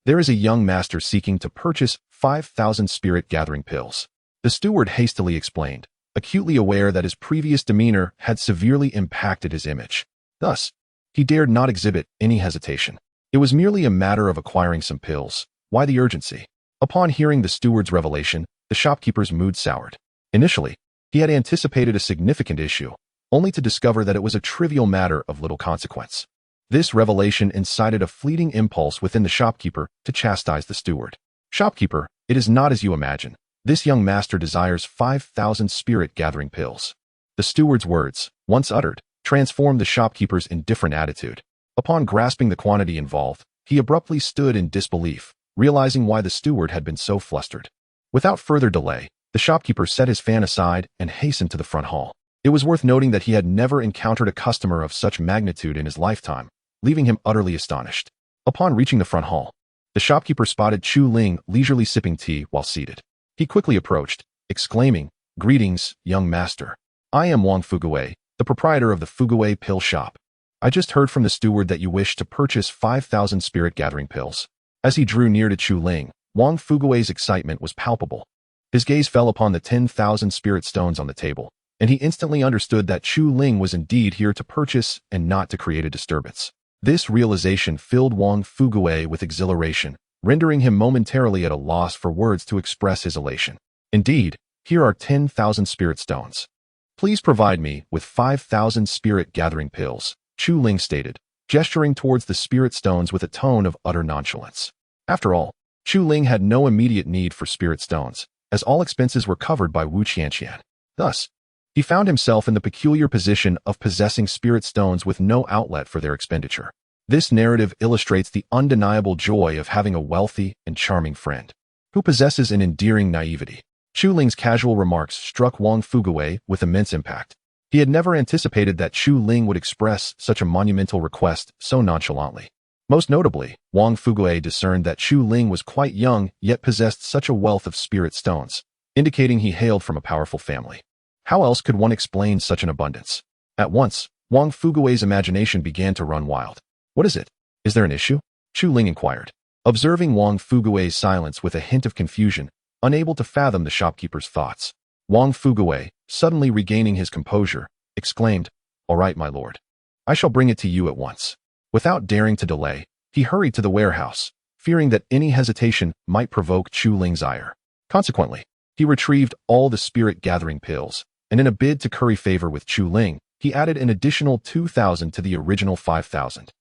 a young master seeking to purchase 5,000 spirit-gathering pills." The steward hastily explained, acutely aware that his previous demeanor had severely impacted his image. Thus, he dared not exhibit any hesitation. It was merely a matter of acquiring some pills. Why the urgency? Upon hearing the steward's revelation, the shopkeeper's mood soured. Initially, he had anticipated a significant issue, only to discover that it was a trivial matter of little consequence. This revelation incited a fleeting impulse within the shopkeeper to chastise the steward. "Shopkeeper, it is not as you imagine. This young master desires 5,000 spirit-gathering pills." The steward's words, once uttered, transformed the shopkeeper's indifferent attitude. Upon grasping the quantity involved, he abruptly stood in disbelief, realizing why the steward had been so flustered. Without further delay, the shopkeeper set his fan aside and hastened to the front hall. It was worth noting that he had never encountered a customer of such magnitude in his lifetime, leaving him utterly astonished. Upon reaching the front hall, the shopkeeper spotted Chu Ling leisurely sipping tea while seated. He quickly approached, exclaiming, "Greetings, young master. I am Wang Fugui, the proprietor of the Fugui Pill Shop. I just heard from the steward that you wish to purchase 5,000 spirit-gathering pills." As he drew near to Chu Ling, Wang Fugui's excitement was palpable. His gaze fell upon the 10,000 spirit stones on the table, and he instantly understood that Chu Ling was indeed here to purchase and not to create a disturbance. This realization filled Wang Fugui with exhilaration, rendering him momentarily at a loss for words to express his elation. "Indeed, here are 10,000 spirit stones. Please provide me with 5,000 spirit-gathering pills," Chu Ling stated, gesturing towards the spirit stones with a tone of utter nonchalance. After all, Chu Ling had no immediate need for spirit stones, as all expenses were covered by Wu Qianqian. Thus, he found himself in the peculiar position of possessing spirit stones with no outlet for their expenditure. This narrative illustrates the undeniable joy of having a wealthy and charming friend who possesses an endearing naivety. Chu Ling's casual remarks struck Wang Fugui with immense impact. He had never anticipated that Chu Ling would express such a monumental request so nonchalantly. Most notably, Wang Fugui discerned that Chu Ling was quite young yet possessed such a wealth of spirit stones, indicating he hailed from a powerful family. How else could one explain such an abundance? At once, Wang Fugui's imagination began to run wild. "What is it? Is there an issue?" Chu Ling inquired, observing Wang Fugui's silence with a hint of confusion, unable to fathom the shopkeeper's thoughts. Wang Fugui, suddenly regaining his composure, exclaimed, "All right, my lord. I shall bring it to you at once." Without daring to delay, he hurried to the warehouse, fearing that any hesitation might provoke Chu Ling's ire. Consequently, he retrieved all the spirit-gathering pills, and in a bid to curry favor with Chu Ling, he added an additional 2,000 to the original 5,000.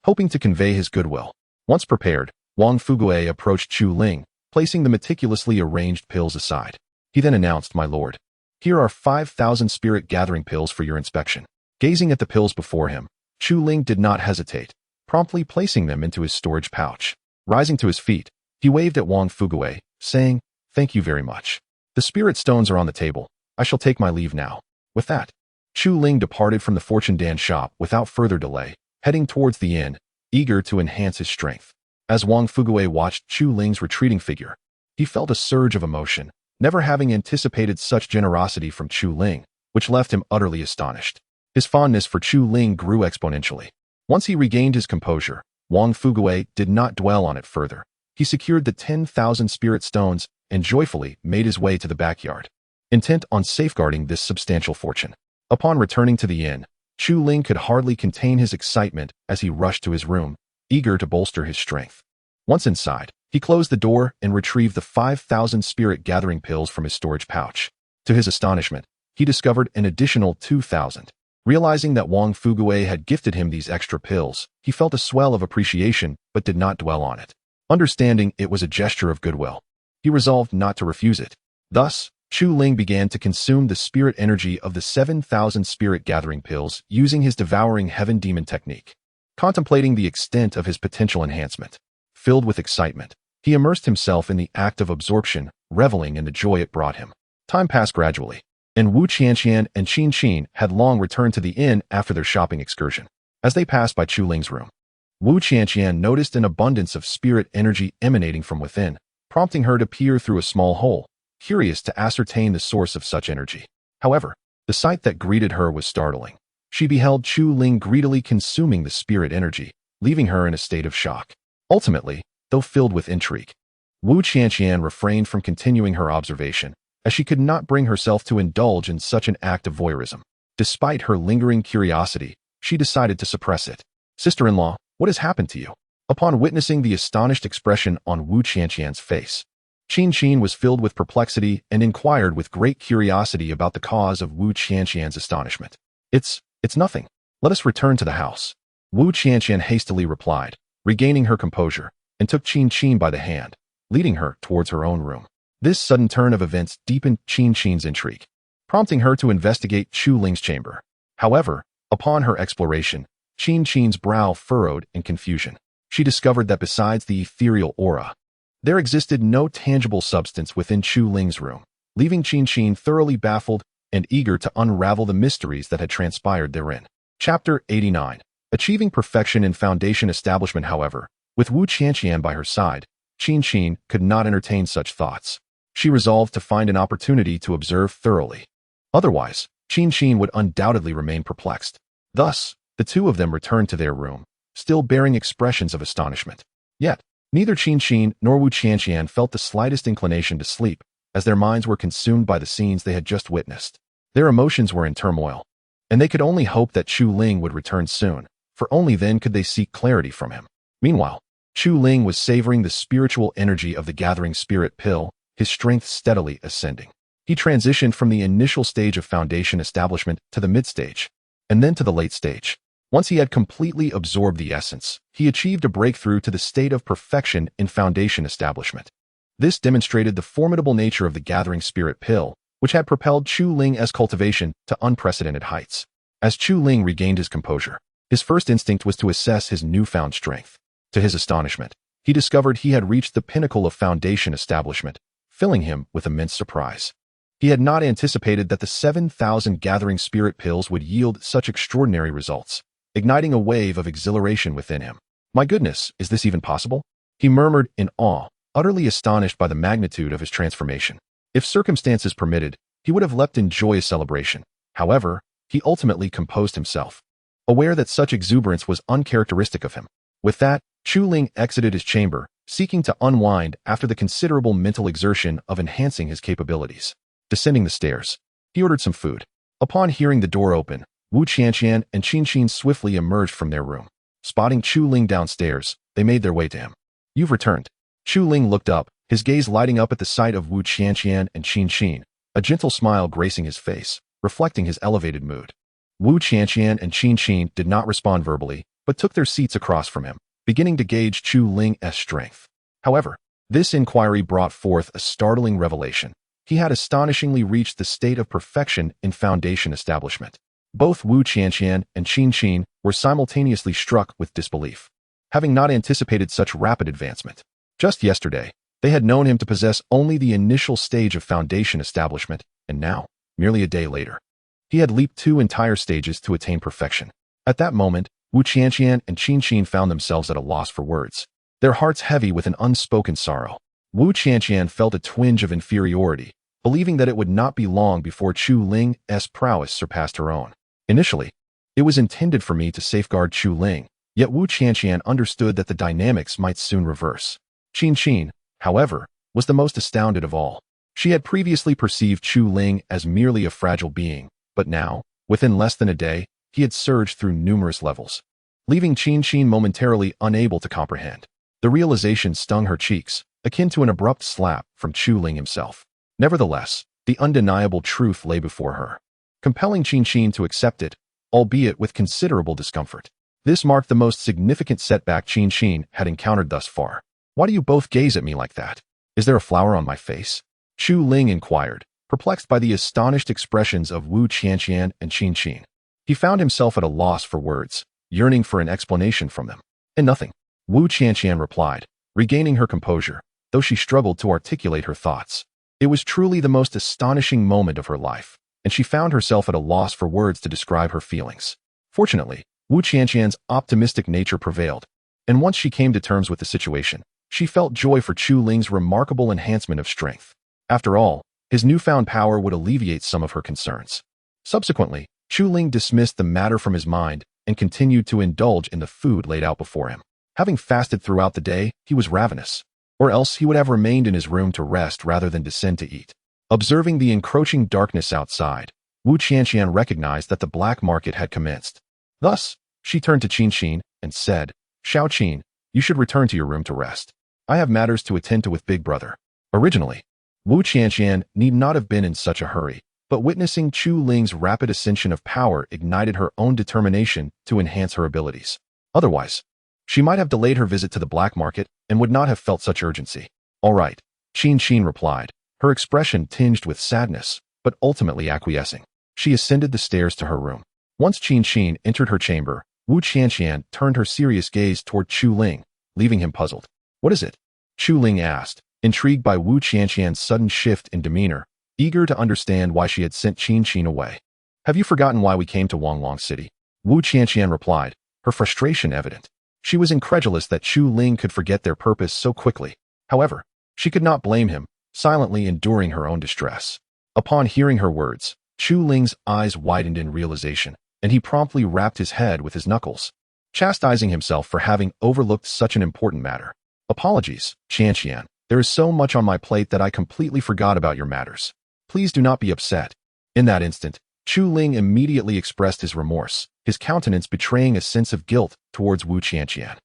Hoping to convey his goodwill. Once prepared, Wang Fugui approached Chu Ling, placing the meticulously arranged pills aside. He then announced, "My lord, here are 5,000 spirit-gathering pills for your inspection." Gazing at the pills before him, Chu Ling did not hesitate, promptly placing them into his storage pouch. Rising to his feet, he waved at Wang Fugui, saying, "Thank you very much. The spirit stones are on the table. I shall take my leave now." With that, Chu Ling departed from the Fortune Dan shop without further delay, heading towards the inn, eager to enhance his strength. As Wang Fugui watched Chu Ling's retreating figure, he felt a surge of emotion, never having anticipated such generosity from Chu Ling, which left him utterly astonished. His fondness for Chu Ling grew exponentially. Once he regained his composure, Wang Fugui did not dwell on it further. He secured the 10,000 spirit stones and joyfully made his way to the backyard, intent on safeguarding this substantial fortune. Upon returning to the inn, Chu Ling could hardly contain his excitement as he rushed to his room, eager to bolster his strength. Once inside, he closed the door and retrieved the 5,000 spirit-gathering pills from his storage pouch. To his astonishment, he discovered an additional 2,000. Realizing that Wang Fugui had gifted him these extra pills, he felt a swell of appreciation but did not dwell on it. Understanding it was a gesture of goodwill, he resolved not to refuse it. Thus, Chu Ling began to consume the spirit energy of the 7,000 spirit-gathering pills using his Devouring Heaven Demon technique. Contemplating the extent of his potential enhancement, filled with excitement, he immersed himself in the act of absorption, reveling in the joy it brought him. Time passed gradually, and Wu Qianqian and Qin Qin had long returned to the inn after their shopping excursion. As they passed by Chu Ling's room, Wu Qianqian noticed an abundance of spirit energy emanating from within, prompting her to peer through a small hole, curious to ascertain the source of such energy. However, The sight that greeted her was startling. She beheld Chu Ling greedily consuming the spirit energy, leaving her in a state of shock. Ultimately, though filled with intrigue, Wu Qianqian refrained from continuing her observation, as she could not bring herself to indulge in such an act of voyeurism. Despite her lingering curiosity, she decided to suppress it. "Sister-in-law, what has happened to you?" Upon witnessing the astonished expression on Wu Qianqian's face, Qin was filled with perplexity and inquired with great curiosity about the cause of Wu Qianqian's astonishment. It's nothing. Let us return to the house." Wu Qianqian hastily replied, regaining her composure, and took Qin by the hand, leading her towards her own room. This sudden turn of events deepened Qin's intrigue, prompting her to investigate Chu Ling's chamber. However, upon her exploration, Qin's brow furrowed in confusion. She discovered that besides the ethereal aura, there existed no tangible substance within Chu Ling's room, leaving Qin thoroughly baffled and eager to unravel the mysteries that had transpired therein. Chapter 89. Achieving perfection in foundation establishment. However, with Wu Qianqian by her side, Qin could not entertain such thoughts. She resolved to find an opportunity to observe thoroughly. Otherwise, Qin would undoubtedly remain perplexed. Thus, the two of them returned to their room, still bearing expressions of astonishment. Yet, neither Qin nor Wu Qianqian felt the slightest inclination to sleep, as their minds were consumed by the scenes they had just witnessed. Their emotions were in turmoil, and they could only hope that Chu Ling would return soon, for only then could they seek clarity from him. Meanwhile, Chu Ling was savoring the spiritual energy of the gathering spirit pill, his strength steadily ascending. He transitioned from the initial stage of foundation establishment to the mid-stage, and then to the late stage. Once he had completely absorbed the essence, he achieved a breakthrough to the state of perfection in foundation establishment. This demonstrated the formidable nature of the gathering spirit pill, which had propelled Chu Ling's cultivation to unprecedented heights. As Chu Ling regained his composure, his first instinct was to assess his newfound strength. To his astonishment, he discovered he had reached the pinnacle of foundation establishment, filling him with immense surprise. He had not anticipated that the 7,000 gathering spirit pills would yield such extraordinary results, igniting a wave of exhilaration within him. "My goodness, is this even possible?" he murmured in awe, utterly astonished by the magnitude of his transformation. If circumstances permitted, he would have leapt in joyous celebration. However, he ultimately composed himself, aware that such exuberance was uncharacteristic of him. With that, Chu Ling exited his chamber, seeking to unwind after the considerable mental exertion of enhancing his capabilities. Descending the stairs, he ordered some food. Upon hearing the door open, Wu Qianqian and Qin swiftly emerged from their room. Spotting Chu Ling downstairs, they made their way to him. "You've returned." Chu Ling looked up, his gaze lighting up at the sight of Wu Qianqian and Qin, a gentle smile gracing his face, reflecting his elevated mood. Wu Qianqian and Qin did not respond verbally, but took their seats across from him, beginning to gauge Chu Ling's strength. However, this inquiry brought forth a startling revelation. He had astonishingly reached the state of perfection in foundation establishment. Both Wu Qianqian and Qin were simultaneously struck with disbelief, having not anticipated such rapid advancement. Just yesterday, they had known him to possess only the initial stage of foundation establishment, and now, merely a day later, he had leaped 2 entire stages to attain perfection. At that moment, Wu Qianqian and Qin found themselves at a loss for words, their hearts heavy with an unspoken sorrow. Wu Qianqian felt a twinge of inferiority, believing that it would not be long before Chu Ling's prowess surpassed her own. Initially, it was intended for me to safeguard Chu Ling, yet Wu Qianqian understood that the dynamics might soon reverse. Qin, however, was the most astounded of all. She had previously perceived Chu Ling as merely a fragile being, but now, within less than a day, he had surged through numerous levels, leaving Qin momentarily unable to comprehend. The realization stung her cheeks, akin to an abrupt slap from Chu Ling himself. Nevertheless, the undeniable truth lay before her, compelling Qin to accept it, albeit with considerable discomfort. This marked the most significant setback Qin had encountered thus far. "Why do you both gaze at me like that? Is there a flower on my face?" Chu Ling inquired, perplexed by the astonished expressions of Wu Qianqian and Qin. He found himself at a loss for words, yearning for an explanation from them. "And nothing," Wu Qianqian replied, regaining her composure, though she struggled to articulate her thoughts. It was truly the most astonishing moment of her life, and she found herself at a loss for words to describe her feelings. Fortunately, Wu Qianqian's optimistic nature prevailed, and once she came to terms with the situation, she felt joy for Chu Ling's remarkable enhancement of strength. After all, his newfound power would alleviate some of her concerns. Subsequently, Chu Ling dismissed the matter from his mind and continued to indulge in the food laid out before him. Having fasted throughout the day, he was ravenous, or else he would have remained in his room to rest rather than descend to eat. Observing the encroaching darkness outside, Wu Qianqian recognized that the black market had commenced. Thus, she turned to Qin Xin and said, "Xiao Qin, you should return to your room to rest. I have matters to attend to with Big Brother." Originally, Wu Qianqian need not have been in such a hurry, but witnessing Chu Ling's rapid ascension of power ignited her own determination to enhance her abilities. Otherwise, she might have delayed her visit to the black market and would not have felt such urgency. "All right," Qin Xin replied, her expression tinged with sadness, but ultimately acquiescing. She ascended the stairs to her room. Once Qin Xin entered her chamber, Wu Qianqian turned her serious gaze toward Chu Ling, leaving him puzzled. "What is it?" Chu Ling asked, intrigued by Wu Qianqian's sudden shift in demeanor, eager to understand why she had sent Qin Xin away. "Have you forgotten why we came to Wanglong City?" Wu Qianqian replied, her frustration evident. She was incredulous that Chu Ling could forget their purpose so quickly. However, she could not blame him, silently enduring her own distress. Upon hearing her words, Chu Ling's eyes widened in realization, and he promptly rapped his head with his knuckles, chastising himself for having overlooked such an important matter. "Apologies, Qianqian. There is so much on my plate that I completely forgot about your matters. Please do not be upset." In that instant, Chu Ling immediately expressed his remorse, his countenance betraying a sense of guilt towards Wu Qianqian.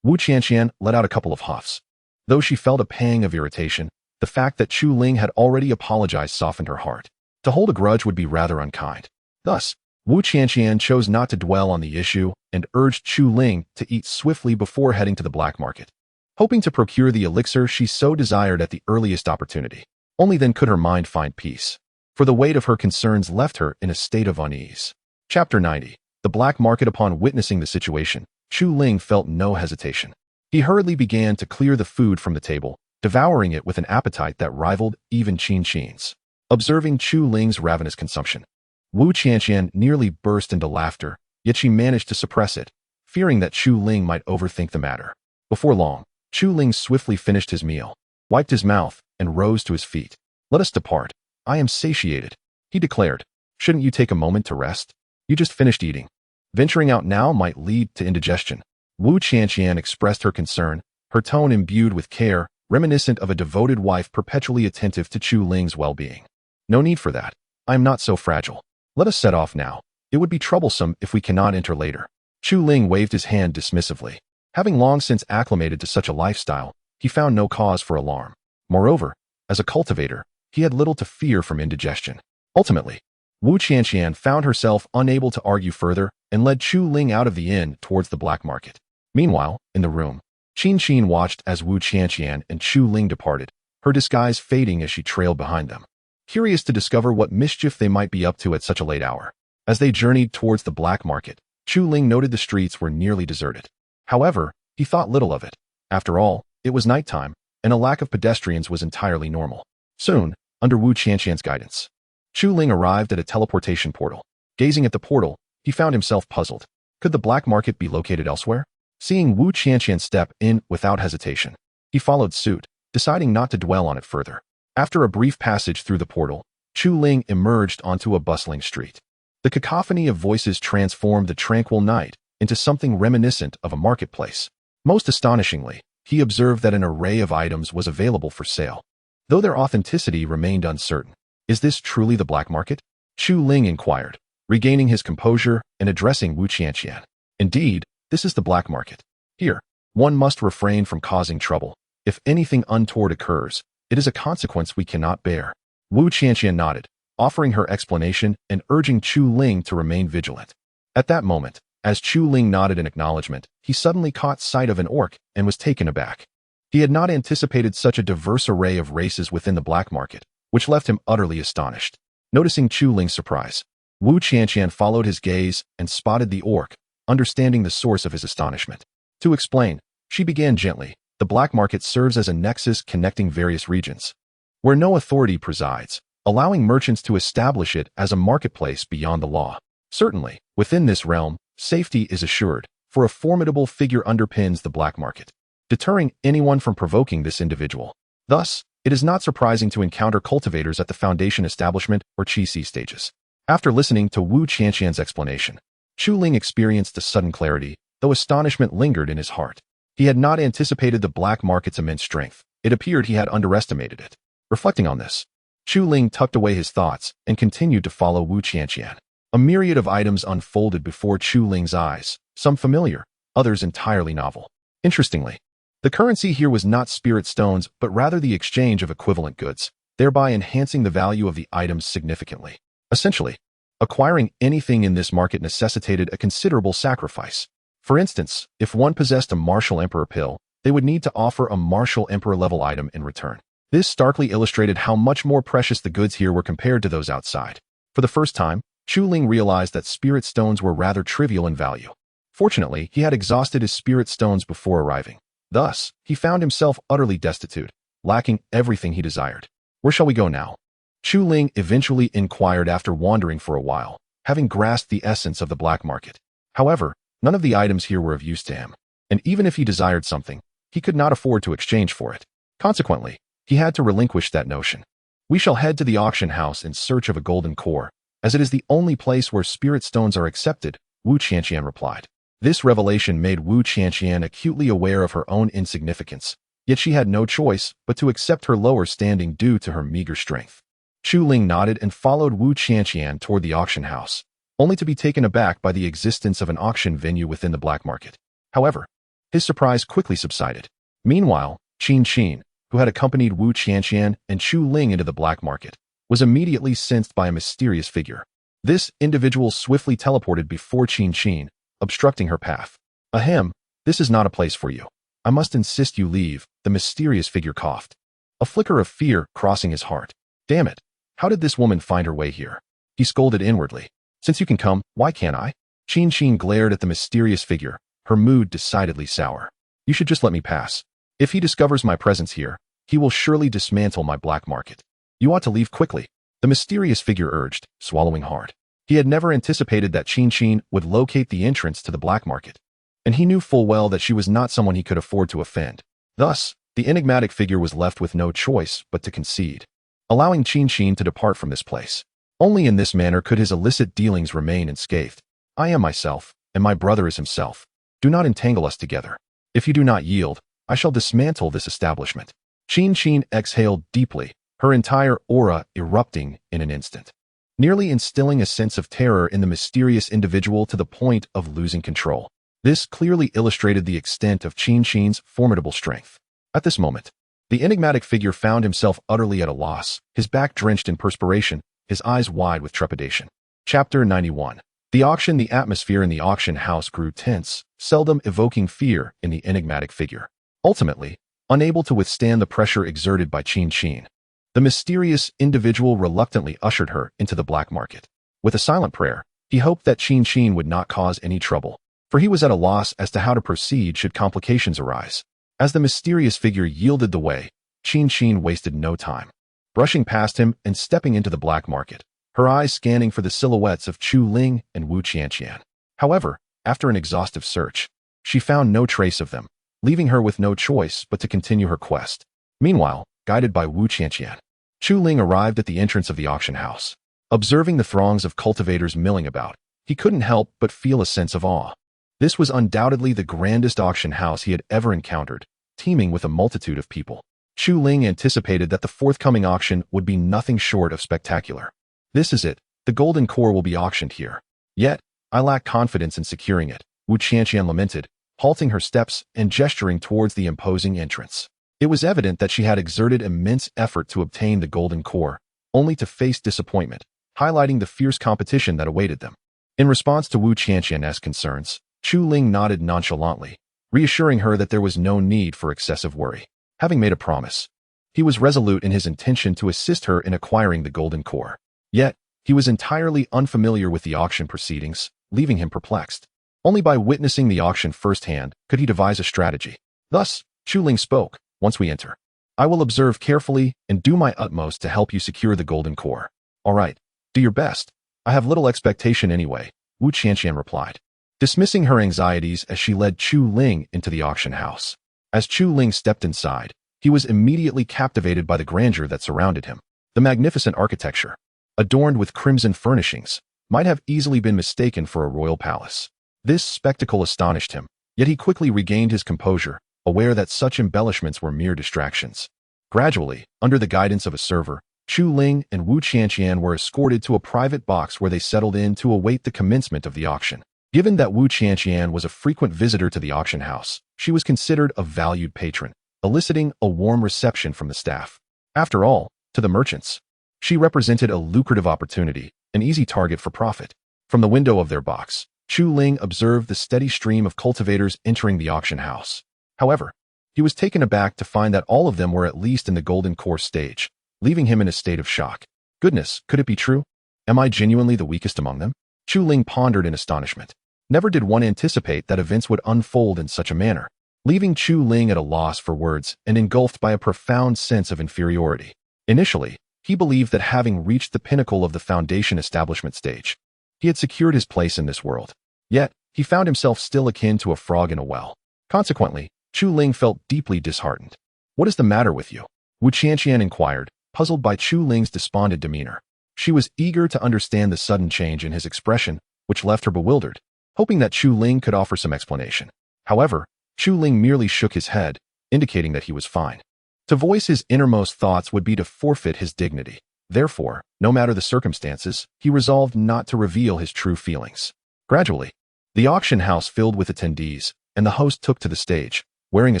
Wu Qianqian let out a couple of huffs. Though she felt a pang of irritation, the fact that Chu Ling had already apologized softened her heart. To hold a grudge would be rather unkind. Thus, Wu Qianqian chose not to dwell on the issue and urged Chu Ling to eat swiftly before heading to the black market, hoping to procure the elixir she so desired at the earliest opportunity. Only then could her mind find peace, for the weight of her concerns left her in a state of unease. Chapter 90. The black market. Upon witnessing the situation, Chu Ling felt no hesitation. He hurriedly began to clear the food from the table, devouring it with an appetite that rivaled even Qin Xin's. Observing Chu Ling's ravenous consumption, Wu Qianqian nearly burst into laughter, yet she managed to suppress it, fearing that Chu Ling might overthink the matter. Before long, Chu Ling swiftly finished his meal, wiped his mouth, and rose to his feet. "Let us depart. I am satiated," he declared. "Shouldn't you take a moment to rest? You just finished eating. Venturing out now might lead to indigestion." Wu Qianqian expressed her concern, her tone imbued with care, reminiscent of a devoted wife perpetually attentive to Chu Ling's well-being. "No need for that. I am not so fragile. Let us set off now. It would be troublesome if we cannot enter later." Chu Ling waved his hand dismissively. Having long since acclimated to such a lifestyle, he found no cause for alarm. Moreover, as a cultivator, he had little to fear from indigestion. Ultimately, Wu Qianqian found herself unable to argue further and led Chu Ling out of the inn towards the black market. Meanwhile, in the room, Qin Xin watched as Wu Qianqian and Chu Ling departed, her disguise fading as she trailed behind them, curious to discover what mischief they might be up to at such a late hour. As they journeyed towards the black market, Chu Ling noted the streets were nearly deserted. However, he thought little of it. After all, it was nighttime, and a lack of pedestrians was entirely normal. Soon, under Wu Qianqian's guidance, Chu Ling arrived at a teleportation portal. Gazing at the portal, he found himself puzzled. Could the black market be located elsewhere? Seeing Wu Qianqian step in without hesitation, he followed suit, deciding not to dwell on it further. After a brief passage through the portal, Chu Ling emerged onto a bustling street. The cacophony of voices transformed the tranquil night into something reminiscent of a marketplace. Most astonishingly, he observed that an array of items was available for sale, though their authenticity remained uncertain. "Is this truly the black market?" Chu Ling inquired, regaining his composure and addressing Wu Qianqian. "Indeed, this is the black market. Here, one must refrain from causing trouble. If anything untoward occurs, it is a consequence we cannot bear." Wu Qianqian nodded, offering her explanation and urging Chu Ling to remain vigilant. At that moment, as Chu Ling nodded in acknowledgement, he suddenly caught sight of an orc and was taken aback. He had not anticipated such a diverse array of races within the black market, which left him utterly astonished. Noticing Chu Ling's surprise, Wu Qianqian followed his gaze and spotted the orc, understanding the source of his astonishment. To explain, she began gently. The black market serves as a nexus connecting various regions, where no authority presides, allowing merchants to establish it as a marketplace beyond the law. Certainly, within this realm, safety is assured, for a formidable figure underpins the black market, deterring anyone from provoking this individual. Thus, it is not surprising to encounter cultivators at the foundation establishment or Qi stages. After listening to Wu Qianqian's explanation, Chu Ling experienced a sudden clarity, though astonishment lingered in his heart. He had not anticipated the black market's immense strength. It appeared he had underestimated it. Reflecting on this, Chu Ling tucked away his thoughts and continued to follow Wu Qianqian. A myriad of items unfolded before Chu Ling's eyes, some familiar, others entirely novel. Interestingly, the currency here was not spirit stones but rather the exchange of equivalent goods, thereby enhancing the value of the items significantly. Essentially, acquiring anything in this market necessitated a considerable sacrifice. For instance, if one possessed a martial emperor pill, they would need to offer a martial emperor level item in return. This starkly illustrated how much more precious the goods here were compared to those outside. For the first time, Chu Ling realized that spirit stones were rather trivial in value. Fortunately, he had exhausted his spirit stones before arriving. Thus, he found himself utterly destitute, lacking everything he desired. Where shall we go now? Chu Ling eventually inquired after wandering for a while, having grasped the essence of the black market. However, none of the items here were of use to him, and even if he desired something, he could not afford to exchange for it. Consequently, he had to relinquish that notion. We shall head to the auction house in search of a golden core, as it is the only place where spirit stones are accepted, Wu Qianqian replied. This revelation made Wu Qianqian acutely aware of her own insignificance, yet she had no choice but to accept her lower standing due to her meager strength. Chu Ling nodded and followed Wu Qianqian toward the auction house, only to be taken aback by the existence of an auction venue within the black market. However, his surprise quickly subsided. Meanwhile, Qin, who had accompanied Wu Qianqian and Chu Ling into the black market, was immediately sensed by a mysterious figure. This individual swiftly teleported before Qin, obstructing her path. Ahem, this is not a place for you. I must insist you leave, the mysterious figure coughed. A flicker of fear crossing his heart. Damn it, how did this woman find her way here? He scolded inwardly. Since you can come, why can't I? Qin glared at the mysterious figure, her mood decidedly sour. You should just let me pass. If he discovers my presence here, he will surely dismantle my black market. You ought to leave quickly, the mysterious figure urged, swallowing hard. He had never anticipated that Qin would locate the entrance to the black market, and he knew full well that she was not someone he could afford to offend. Thus, the enigmatic figure was left with no choice but to concede, allowing Qin to depart from this place. Only in this manner could his illicit dealings remain unscathed. I am myself, and my brother is himself. Do not entangle us together. If you do not yield, I shall dismantle this establishment. Qin exhaled deeply, her entire aura erupting in an instant, nearly instilling a sense of terror in the mysterious individual to the point of losing control. This clearly illustrated the extent of Qin's formidable strength. At this moment, the enigmatic figure found himself utterly at a loss, his back drenched in perspiration, his eyes wide with trepidation. Chapter 91. The auction. The atmosphere in the auction house grew tense, seldom evoking fear in the enigmatic figure. Ultimately, unable to withstand the pressure exerted by Qin, the mysterious individual reluctantly ushered her into the black market. With a silent prayer, he hoped that Qin would not cause any trouble, for he was at a loss as to how to proceed should complications arise. As the mysterious figure yielded the way, Qin wasted no time. Brushing past him and stepping into the black market, her eyes scanning for the silhouettes of Chu Ling and Wu Qianqian. However, after an exhaustive search, she found no trace of them, leaving her with no choice but to continue her quest. Meanwhile, guided by Wu Qianqian, Chu Ling arrived at the entrance of the auction house. Observing the throngs of cultivators milling about, he couldn't help but feel a sense of awe. This was undoubtedly the grandest auction house he had ever encountered, teeming with a multitude of people. Chu Ling anticipated that the forthcoming auction would be nothing short of spectacular. This is it, the golden core will be auctioned here. Yet, I lack confidence in securing it, Wu Qianqian lamented, halting her steps and gesturing towards the imposing entrance. It was evident that she had exerted immense effort to obtain the golden core, only to face disappointment, highlighting the fierce competition that awaited them. In response to Wu Qianqian's concerns, Chu Ling nodded nonchalantly, reassuring her that there was no need for excessive worry. Having made a promise, he was resolute in his intention to assist her in acquiring the golden core. Yet, he was entirely unfamiliar with the auction proceedings, leaving him perplexed. Only by witnessing the auction firsthand could he devise a strategy. Thus, Chu Ling spoke, once we enter, I will observe carefully and do my utmost to help you secure the golden core. All right, do your best. I have little expectation anyway, Wu Qianqian replied, dismissing her anxieties as she led Chu Ling into the auction house. As Chu Ling stepped inside, he was immediately captivated by the grandeur that surrounded him. The magnificent architecture, adorned with crimson furnishings, might have easily been mistaken for a royal palace. This spectacle astonished him, yet he quickly regained his composure, aware that such embellishments were mere distractions. Gradually, under the guidance of a server, Chu Ling and Wu Qianqian were escorted to a private box where they settled in to await the commencement of the auction. Given that Wu Qianqian was a frequent visitor to the auction house, she was considered a valued patron, eliciting a warm reception from the staff. After all, to the merchants, she represented a lucrative opportunity, an easy target for profit. From the window of their box, Chu Ling observed the steady stream of cultivators entering the auction house. However, he was taken aback to find that all of them were at least in the golden course stage, leaving him in a state of shock. Goodness, could it be true? Am I genuinely the weakest among them? Chu Ling pondered in astonishment. Never did one anticipate that events would unfold in such a manner, leaving Chu Ling at a loss for words and engulfed by a profound sense of inferiority. Initially, he believed that having reached the pinnacle of the foundation establishment stage, he had secured his place in this world. Yet, he found himself still akin to a frog in a well. Consequently, Chu Ling felt deeply disheartened. What is the matter with you? Wu Qianqian inquired, puzzled by Chu Ling's despondent demeanor. She was eager to understand the sudden change in his expression, which left her bewildered, hoping that Chu Ling could offer some explanation. However, Chu Ling merely shook his head, indicating that he was fine. To voice his innermost thoughts would be to forfeit his dignity. Therefore, no matter the circumstances, he resolved not to reveal his true feelings. Gradually, the auction house filled with attendees, and the host took to the stage, wearing a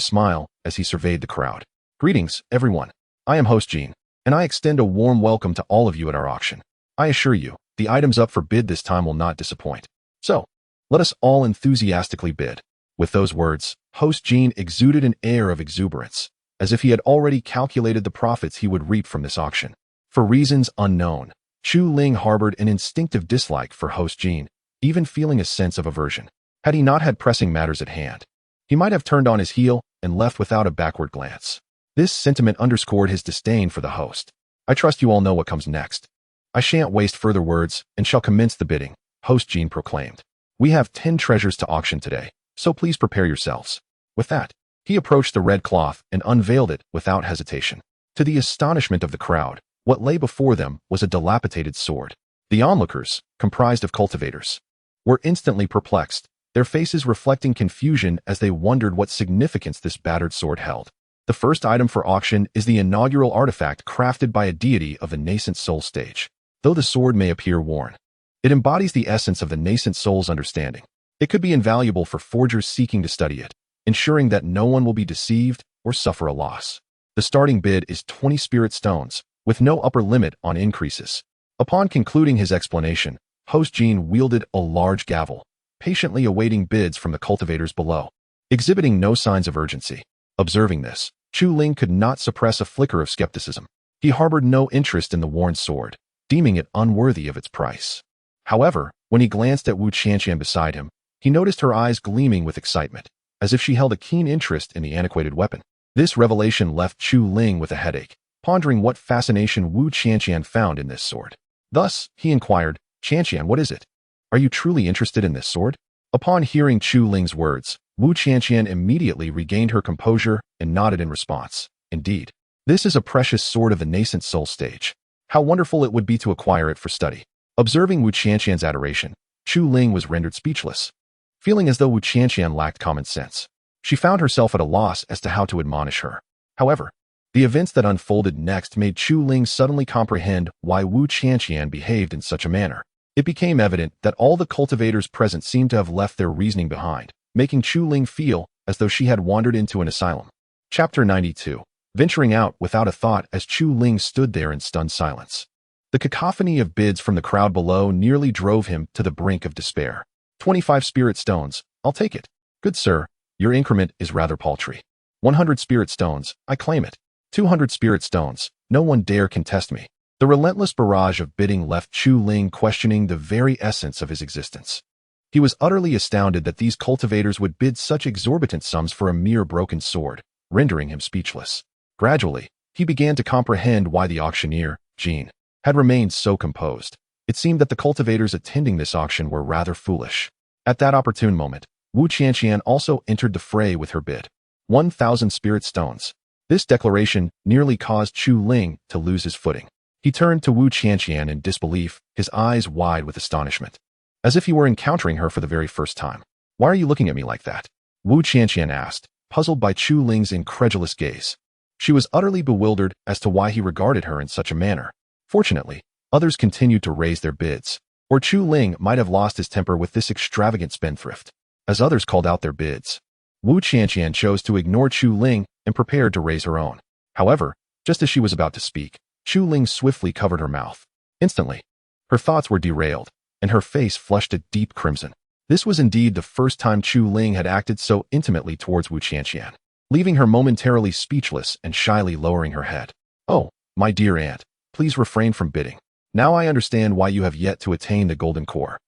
smile as he surveyed the crowd. Greetings, everyone. I am host Jean, and I extend a warm welcome to all of you at our auction. I assure you, the items up for bid this time will not disappoint. So, let us all enthusiastically bid. With those words, host Jean exuded an air of exuberance, as if he had already calculated the profits he would reap from this auction. For reasons unknown, Chu Ling harbored an instinctive dislike for host Jean, even feeling a sense of aversion. Had he not had pressing matters at hand, he might have turned on his heel and left without a backward glance. This sentiment underscored his disdain for the host. I trust you all know what comes next. I shan't waste further words and shall commence the bidding, host Jean proclaimed. We have 10 treasures to auction today, so please prepare yourselves. With that, he approached the red cloth and unveiled it without hesitation. To the astonishment of the crowd, what lay before them was a dilapidated sword. The onlookers, comprised of cultivators, were instantly perplexed, their faces reflecting confusion as they wondered what significance this battered sword held. The first item for auction is the inaugural artifact crafted by a deity of the nascent soul stage. Though the sword may appear worn, it embodies the essence of the nascent soul's understanding. It could be invaluable for forgers seeking to study it, ensuring that no one will be deceived or suffer a loss. The starting bid is 20 spirit stones, with no upper limit on increases. Upon concluding his explanation, host Jean wielded a large gavel, patiently awaiting bids from the cultivators below, exhibiting no signs of urgency. Observing this, Chu Ling could not suppress a flicker of skepticism. He harbored no interest in the worn sword, deeming it unworthy of its price. However, when he glanced at Wu Qianqian beside him, he noticed her eyes gleaming with excitement, as if she held a keen interest in the antiquated weapon. This revelation left Chu Ling with a headache, pondering what fascination Wu Qianqian found in this sword. Thus, he inquired, Qianqian, what is it? Are you truly interested in this sword? Upon hearing Chu Ling's words, Wu Qianqian immediately regained her composure and nodded in response. Indeed, this is a precious sword of the nascent soul stage. How wonderful it would be to acquire it for study. Observing Wu Qianqian's adoration, Chu Ling was rendered speechless, feeling as though Wu Qianqian lacked common sense. She found herself at a loss as to how to admonish her. However, the events that unfolded next made Chu Ling suddenly comprehend why Wu Qianqian behaved in such a manner. It became evident that all the cultivators present seemed to have left their reasoning behind, making Chu Ling feel as though she had wandered into an asylum. Chapter 92. Venturing out without a thought as Chu Ling stood there in stunned silence. The cacophony of bids from the crowd below nearly drove him to the brink of despair. 25 spirit stones, I'll take it. Good sir, your increment is rather paltry. 100 spirit stones, I claim it. 200 spirit stones, no one dare contest me. The relentless barrage of bidding left Chu Ling questioning the very essence of his existence. He was utterly astounded that these cultivators would bid such exorbitant sums for a mere broken sword, rendering him speechless. Gradually, he began to comprehend why the auctioneer, Jean, had remained so composed. It seemed that the cultivators attending this auction were rather foolish. At that opportune moment, Wu Qianqian also entered the fray with her bid. 1,000 spirit stones. This declaration nearly caused Chu Ling to lose his footing. He turned to Wu Qianqian in disbelief, his eyes wide with astonishment, as if he were encountering her for the very first time. "Why are you looking at me like that?" Wu Qianqian asked, puzzled by Chu Ling's incredulous gaze. She was utterly bewildered as to why he regarded her in such a manner. Fortunately, others continued to raise their bids, or Chu Ling might have lost his temper with this extravagant spendthrift. As others called out their bids, Wu Qianqian chose to ignore Chu Ling and prepared to raise her own. However, just as she was about to speak, Chu Ling swiftly covered her mouth. Instantly, her thoughts were derailed, and her face flushed a deep crimson. This was indeed the first time Chu Ling had acted so intimately towards Wu Qianqian, leaving her momentarily speechless and shyly lowering her head. "Oh, my dear aunt, please refrain from bidding. Now I understand why you have yet to attain the golden core.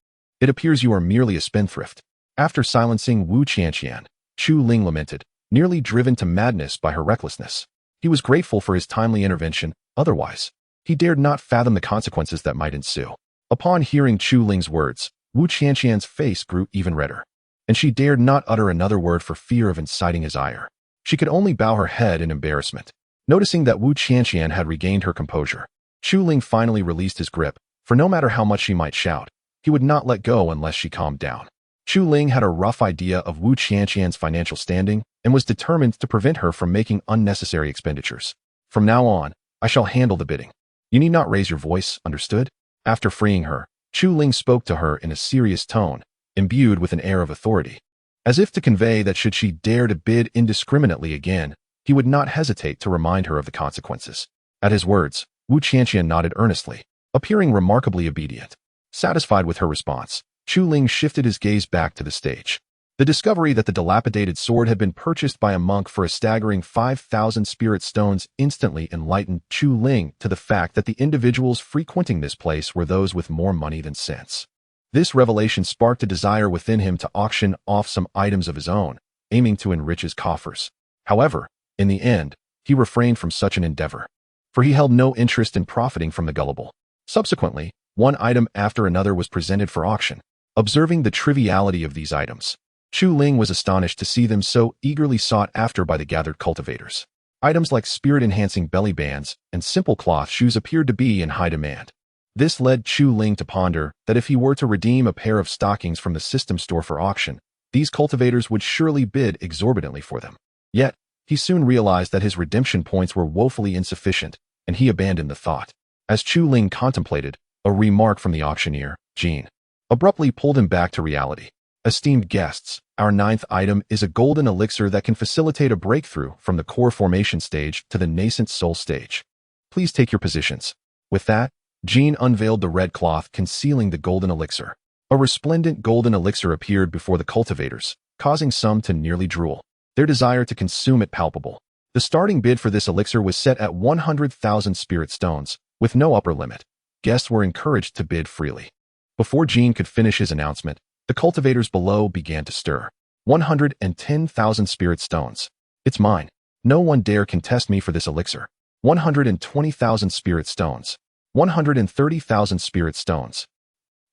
It appears you are merely a spendthrift." After silencing Wu Qianqian, Chu Ling lamented, nearly driven to madness by her recklessness. He was grateful for his timely intervention, otherwise, he dared not fathom the consequences that might ensue. Upon hearing Chu Ling's words, Wu Qianqian's face grew even redder, and she dared not utter another word for fear of inciting his ire. She could only bow her head in embarrassment. Noticing that Wu Qianqian had regained her composure, Chu Ling finally released his grip, for no matter how much she might shout, he would not let go unless she calmed down. Chu Ling had a rough idea of Wu Qianqian's financial standing and was determined to prevent her from making unnecessary expenditures. "From now on, I shall handle the bidding. You need not raise your voice, understood?" After freeing her, Chu Ling spoke to her in a serious tone, imbued with an air of authority, as if to convey that should she dare to bid indiscriminately again, he would not hesitate to remind her of the consequences. At his words, Wu Qianqian nodded earnestly, appearing remarkably obedient. Satisfied with her response, Chu Ling shifted his gaze back to the stage. The discovery that the dilapidated sword had been purchased by a monk for a staggering 5,000 spirit stones instantly enlightened Chu Ling to the fact that the individuals frequenting this place were those with more money than sense. This revelation sparked a desire within him to auction off some items of his own, aiming to enrich his coffers. However, in the end, he refrained from such an endeavor, for he held no interest in profiting from the gullible. Subsequently, one item after another was presented for auction. Observing the triviality of these items, Chu Ling was astonished to see them so eagerly sought after by the gathered cultivators. Items like spirit-enhancing belly bands and simple cloth shoes appeared to be in high demand. This led Chu Ling to ponder that if he were to redeem a pair of stockings from the system store for auction, these cultivators would surely bid exorbitantly for them. Yet, he soon realized that his redemption points were woefully insufficient, and he abandoned the thought. As Chu Ling contemplated, a remark from the auctioneer, Jean, abruptly pulled him back to reality. "Esteemed guests, our 9th item is a golden elixir that can facilitate a breakthrough from the core formation stage to the nascent soul stage. Please take your positions." With that, Jean unveiled the red cloth concealing the golden elixir. A resplendent golden elixir appeared before the cultivators, causing some to nearly drool, their desire to consume it palpable. The starting bid for this elixir was set at 100,000 spirit stones, with no upper limit. Guests were encouraged to bid freely. Before Jean could finish his announcement, the cultivators below began to stir. 110,000 spirit stones. "It's mine. No one dare contest me for this elixir." 120,000 spirit stones. 130,000 spirit stones.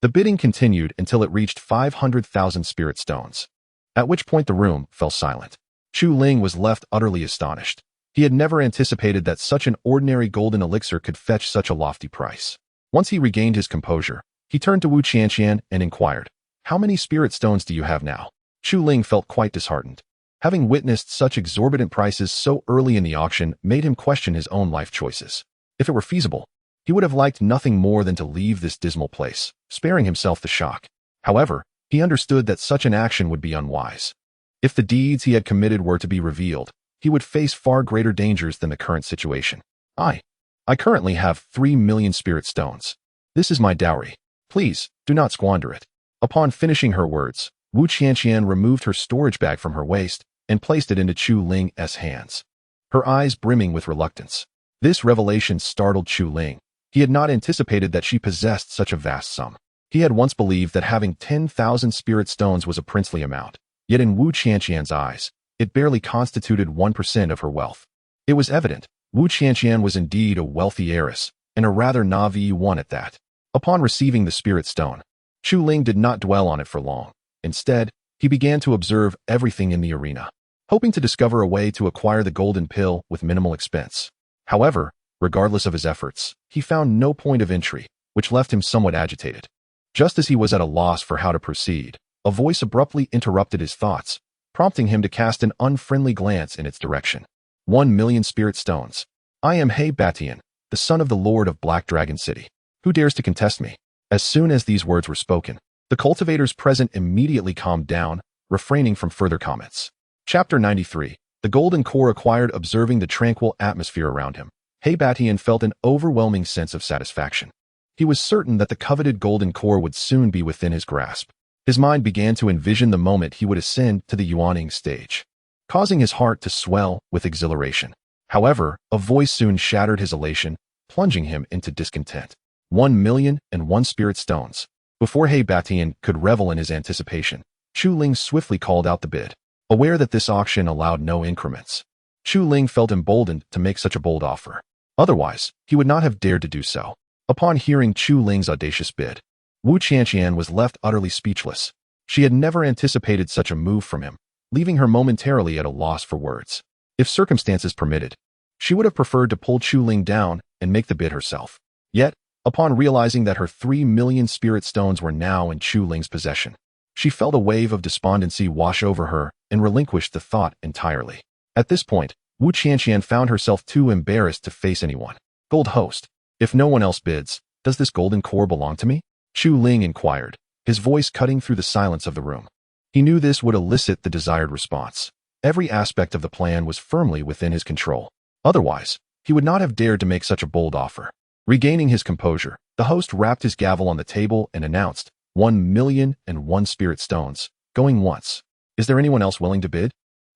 The bidding continued until it reached 500,000 spirit stones, at which point the room fell silent. Chu Ling was left utterly astonished. He had never anticipated that such an ordinary golden elixir could fetch such a lofty price. Once he regained his composure, he turned to Wu Qianqian and inquired, "How many spirit stones do you have now?" Chu Ling felt quite disheartened. Having witnessed such exorbitant prices so early in the auction made him question his own life choices. If it were feasible, he would have liked nothing more than to leave this dismal place, sparing himself the shock. However, he understood that such an action would be unwise. If the deeds he had committed were to be revealed, he would face far greater dangers than the current situation. I currently have 3 million spirit stones. This is my dowry. Please, do not squander it." Upon finishing her words, Wu Qianqian removed her storage bag from her waist and placed it into Chu Ling's hands, her eyes brimming with reluctance. This revelation startled Chu Ling. He had not anticipated that she possessed such a vast sum. He had once believed that having 10,000 spirit stones was a princely amount, yet in Wu Qianqian's eyes, it barely constituted 1% of her wealth. It was evident Wu Qianqian was indeed a wealthy heiress, and a rather naive one at that. Upon receiving the spirit stone, Chu Ling did not dwell on it for long. Instead, he began to observe everything in the arena, hoping to discover a way to acquire the golden pill with minimal expense. However, Regardless of his efforts, he found no point of entry, which left him somewhat agitated. Just as he was at a loss for how to proceed, a voice abruptly interrupted his thoughts, prompting him to cast an unfriendly glance in its direction. 1,000,000 spirit stones. I am Batian, the son of the Lord of Black Dragon City. Who dares to contest me? As soon as these words were spoken, the cultivators present immediately calmed down, refraining from further comments. Chapter 93. The golden core acquired. Observing the tranquil atmosphere around him, Batian felt an overwhelming sense of satisfaction. He was certain that the coveted golden core would soon be within his grasp. His mind began to envision the moment he would ascend to the Yuaning stage, causing his heart to swell with exhilaration. However, a voice soon shattered his elation, plunging him into discontent. 1,000,001 spirit stones. Before Batian could revel in his anticipation, Chu Ling swiftly called out the bid. Aware that this auction allowed no increments, Chu Ling felt emboldened to make such a bold offer. Otherwise, he would not have dared to do so. Upon hearing Chu Ling's audacious bid, Wu Qianqian was left utterly speechless. She had never anticipated such a move from him, leaving her momentarily at a loss for words. If circumstances permitted, she would have preferred to pull Chu Ling down and make the bid herself. Yet, upon realizing that her 3,000,000 spirit stones were now in Chu Ling's possession, she felt a wave of despondency wash over her and relinquished the thought entirely. At this point, Wu Qianqian found herself too embarrassed to face anyone. Gold host, if no one else bids, does this golden core belong to me? Chu Ling inquired, his voice cutting through the silence of the room. He knew this would elicit the desired response. Every aspect of the plan was firmly within his control. Otherwise, he would not have dared to make such a bold offer. Regaining his composure, the host rapped his gavel on the table and announced, 1,000,001 spirit stones, going once. Is there anyone else willing to bid?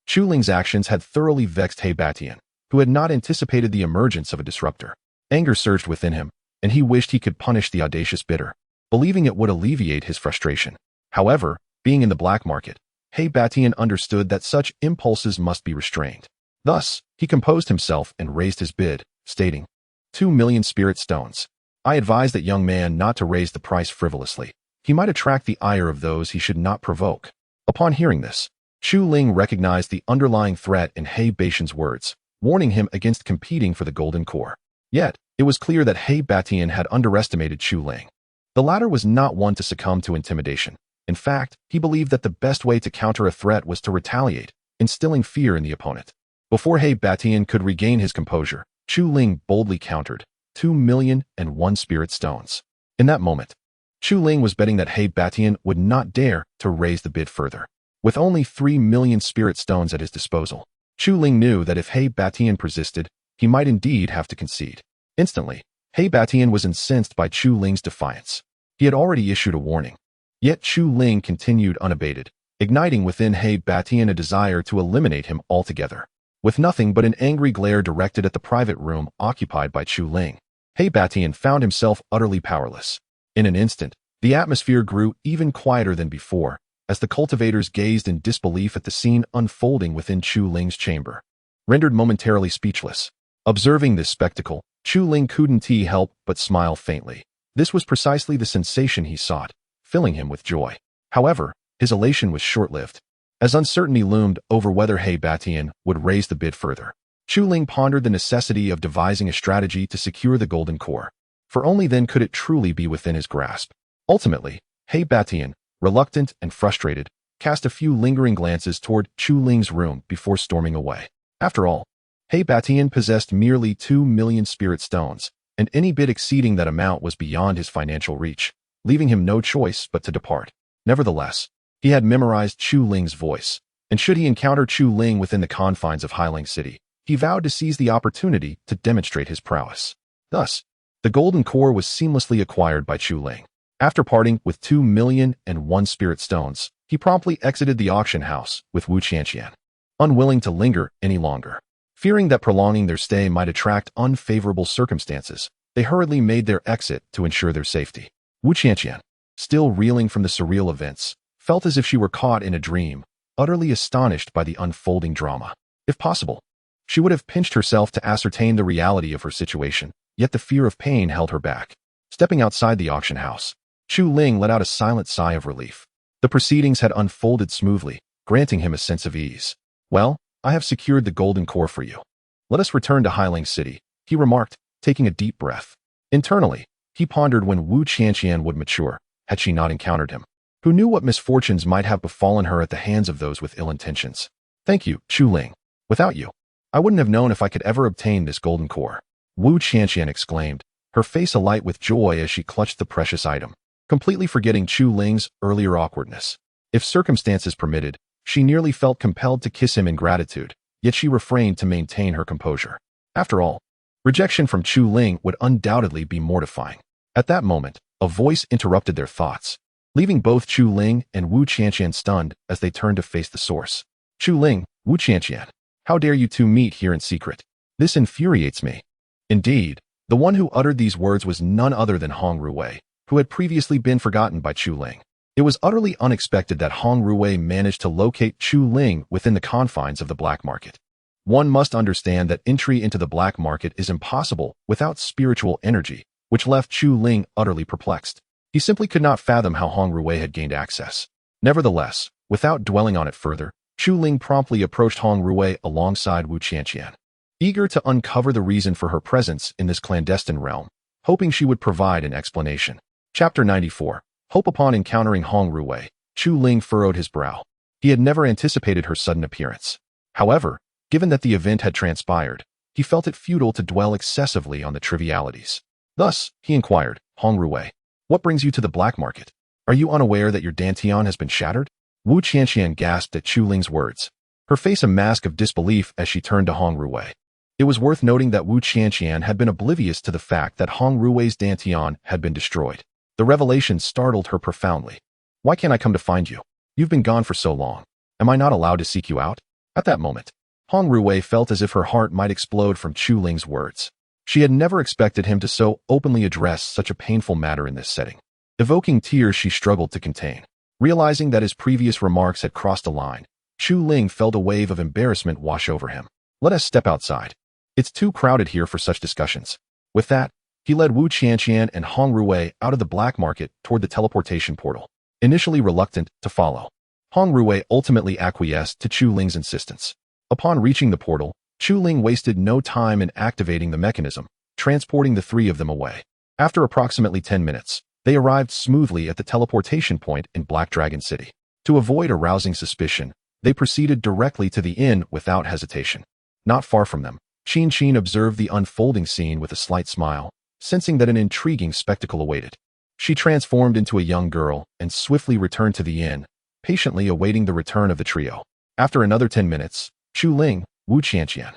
Chu Ling's actions had thoroughly vexed Batian, who had not anticipated the emergence of a disruptor. Anger surged within him, and he wished he could punish the audacious bidder, believing it would alleviate his frustration. However, being in the black market, Batian understood that such impulses must be restrained. Thus, he composed himself and raised his bid, stating, 2,000,000 spirit stones. I advise that young man not to raise the price frivolously. He might attract the ire of those he should not provoke. Upon hearing this, Chu Ling recognized the underlying threat in Batian's words, warning him against competing for the golden core. Yet, it was clear that Batian had underestimated Chu Ling. The latter was not one to succumb to intimidation. In fact, he believed that the best way to counter a threat was to retaliate, instilling fear in the opponent. Before Batian could regain his composure, Chu Ling boldly countered, 2,000,001 spirit stones. In that moment, Chu Ling was betting that Batian would not dare to raise the bid further. With only 3,000,000 spirit stones at his disposal, Chu Ling knew that if Batian persisted, he might indeed have to concede. Instantly, Batian was incensed by Chu Ling's defiance. He had already issued a warning. Yet Chu Ling continued unabated, igniting within Batian a desire to eliminate him altogether. With nothing but an angry glare directed at the private room occupied by Chu Ling, Batian found himself utterly powerless. In an instant, the atmosphere grew even quieter than before, as the cultivators gazed in disbelief at the scene unfolding within Chu Ling's chamber. Rendered momentarily speechless, observing this spectacle, Chu Ling couldn't help but smile faintly. This was precisely the sensation he sought, filling him with joy. However, his elation was short-lived. As uncertainty loomed over whether Batian would raise the bid further, Chu Ling pondered the necessity of devising a strategy to secure the golden core, for only then could it truly be within his grasp. Ultimately, Batian, reluctant and frustrated, cast a few lingering glances toward Chu Ling's room before storming away. After all, Batian possessed merely 2,000,000 spirit stones, and any bid exceeding that amount was beyond his financial reach, leaving him no choice but to depart. Nevertheless, he had memorized Chu Ling's voice, and should he encounter Chu Ling within the confines of Hiling City, he vowed to seize the opportunity to demonstrate his prowess. Thus, the golden core was seamlessly acquired by Chu Ling. After parting with 2,000,001 spirit stones, he promptly exited the auction house with Wu Qianqian, unwilling to linger any longer. Fearing that prolonging their stay might attract unfavorable circumstances, they hurriedly made their exit to ensure their safety. Wu Qianqian, still reeling from the surreal events, felt as if she were caught in a dream, utterly astonished by the unfolding drama. If possible, she would have pinched herself to ascertain the reality of her situation, yet the fear of pain held her back. Stepping outside the auction house, Chu Ling let out a silent sigh of relief. The proceedings had unfolded smoothly, granting him a sense of ease. Well, I have secured the golden core for you. Let us return to Hiling City, he remarked, taking a deep breath. Internally, he pondered when Wu Qianqian would mature, had she not encountered him. Who knew what misfortunes might have befallen her at the hands of those with ill intentions? Thank you, Chu Ling. Without you, I wouldn't have known if I could ever obtain this golden core. Wu Qianqian exclaimed, her face alight with joy as she clutched the precious item, completely forgetting Chu Ling's earlier awkwardness. If circumstances permitted, she nearly felt compelled to kiss him in gratitude, yet she refrained to maintain her composure. After all, rejection from Chu Ling would undoubtedly be mortifying. At that moment, a voice interrupted their thoughts, leaving both Chu Ling and Wu Qianqian stunned as they turned to face the source. Chu Ling, Wu Qianqian, how dare you two meet here in secret? This infuriates me. Indeed, the one who uttered these words was none other than Hong Ruwei, who had previously been forgotten by Chu Ling. It was utterly unexpected that Hong Ruwei managed to locate Chu Ling within the confines of the black market. One must understand that entry into the black market is impossible without spiritual energy, which left Chu Ling utterly perplexed. He simply could not fathom how Hong Ruwei had gained access. Nevertheless, without dwelling on it further, Chu Ling promptly approached Hong Ruwei alongside Wu Qianqian, eager to uncover the reason for her presence in this clandestine realm, hoping she would provide an explanation. Chapter 94. Hope. Upon encountering Hong Ruwei, Chu Ling furrowed his brow. He had never anticipated her sudden appearance. However, given that the event had transpired, he felt it futile to dwell excessively on the trivialities. Thus, he inquired, Hong Ruwei, what brings you to the black market? Are you unaware that your dantian has been shattered? Wu Qianqian gasped at Chu Ling's words, her face a mask of disbelief as she turned to Hong Ruwei. It was worth noting that Wu Qianqian had been oblivious to the fact that Hong Ruwei's dantian had been destroyed. The revelation startled her profoundly. Why can't I come to find you? You've been gone for so long. Am I not allowed to seek you out? At that moment, Hong Ruwei felt as if her heart might explode from Chu Ling's words. She had never expected him to so openly address such a painful matter in this setting. Evoking tears she struggled to contain. Realizing that his previous remarks had crossed a line, Chu Ling felt a wave of embarrassment wash over him. Let us step outside. It's too crowded here for such discussions. With that, he led Wu Qianqian and Hong Ruwei out of the black market toward the teleportation portal, initially reluctant to follow. Hong Ruwei ultimately acquiesced to Chu Ling's insistence. Upon reaching the portal, Chu Ling wasted no time in activating the mechanism, transporting the three of them away. After approximately 10 minutes, they arrived smoothly at the teleportation point in Black Dragon City. To avoid arousing suspicion, they proceeded directly to the inn without hesitation. Not far from them, Qin observed the unfolding scene with a slight smile, sensing that an intriguing spectacle awaited. She transformed into a young girl and swiftly returned to the inn, patiently awaiting the return of the trio. After another 10 minutes, Chu Ling, Wu Qianqian,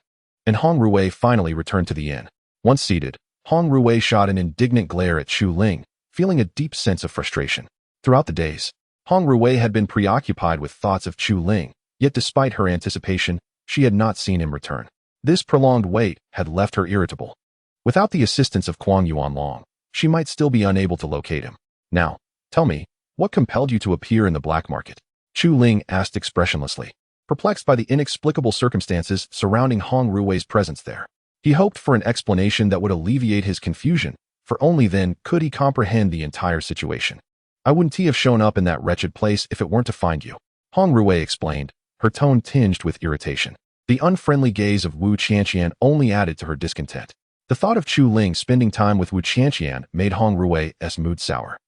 and Hong Ruwei finally returned to the inn. Once seated, Hong Ruwei shot an indignant glare at Chu Ling, feeling a deep sense of frustration. Throughout the days, Hong Ruwei had been preoccupied with thoughts of Chu Ling, yet despite her anticipation, she had not seen him return. This prolonged wait had left her irritable. Without the assistance of Kuang Yuanlong, she might still be unable to locate him. Now, tell me, what compelled you to appear in the black market? Chu Ling asked expressionlessly, perplexed by the inexplicable circumstances surrounding Hong Ruwei's presence there. He hoped for an explanation that would alleviate his confusion, for only then could he comprehend the entire situation. I wouldn't have shown up in that wretched place if it weren't to find you, Hong Ruwei explained, her tone tinged with irritation. The unfriendly gaze of Wu Qianqian only added to her discontent. The thought of Chu Ling spending time with Wu Qianqian made Hong Ruwei's mood sour,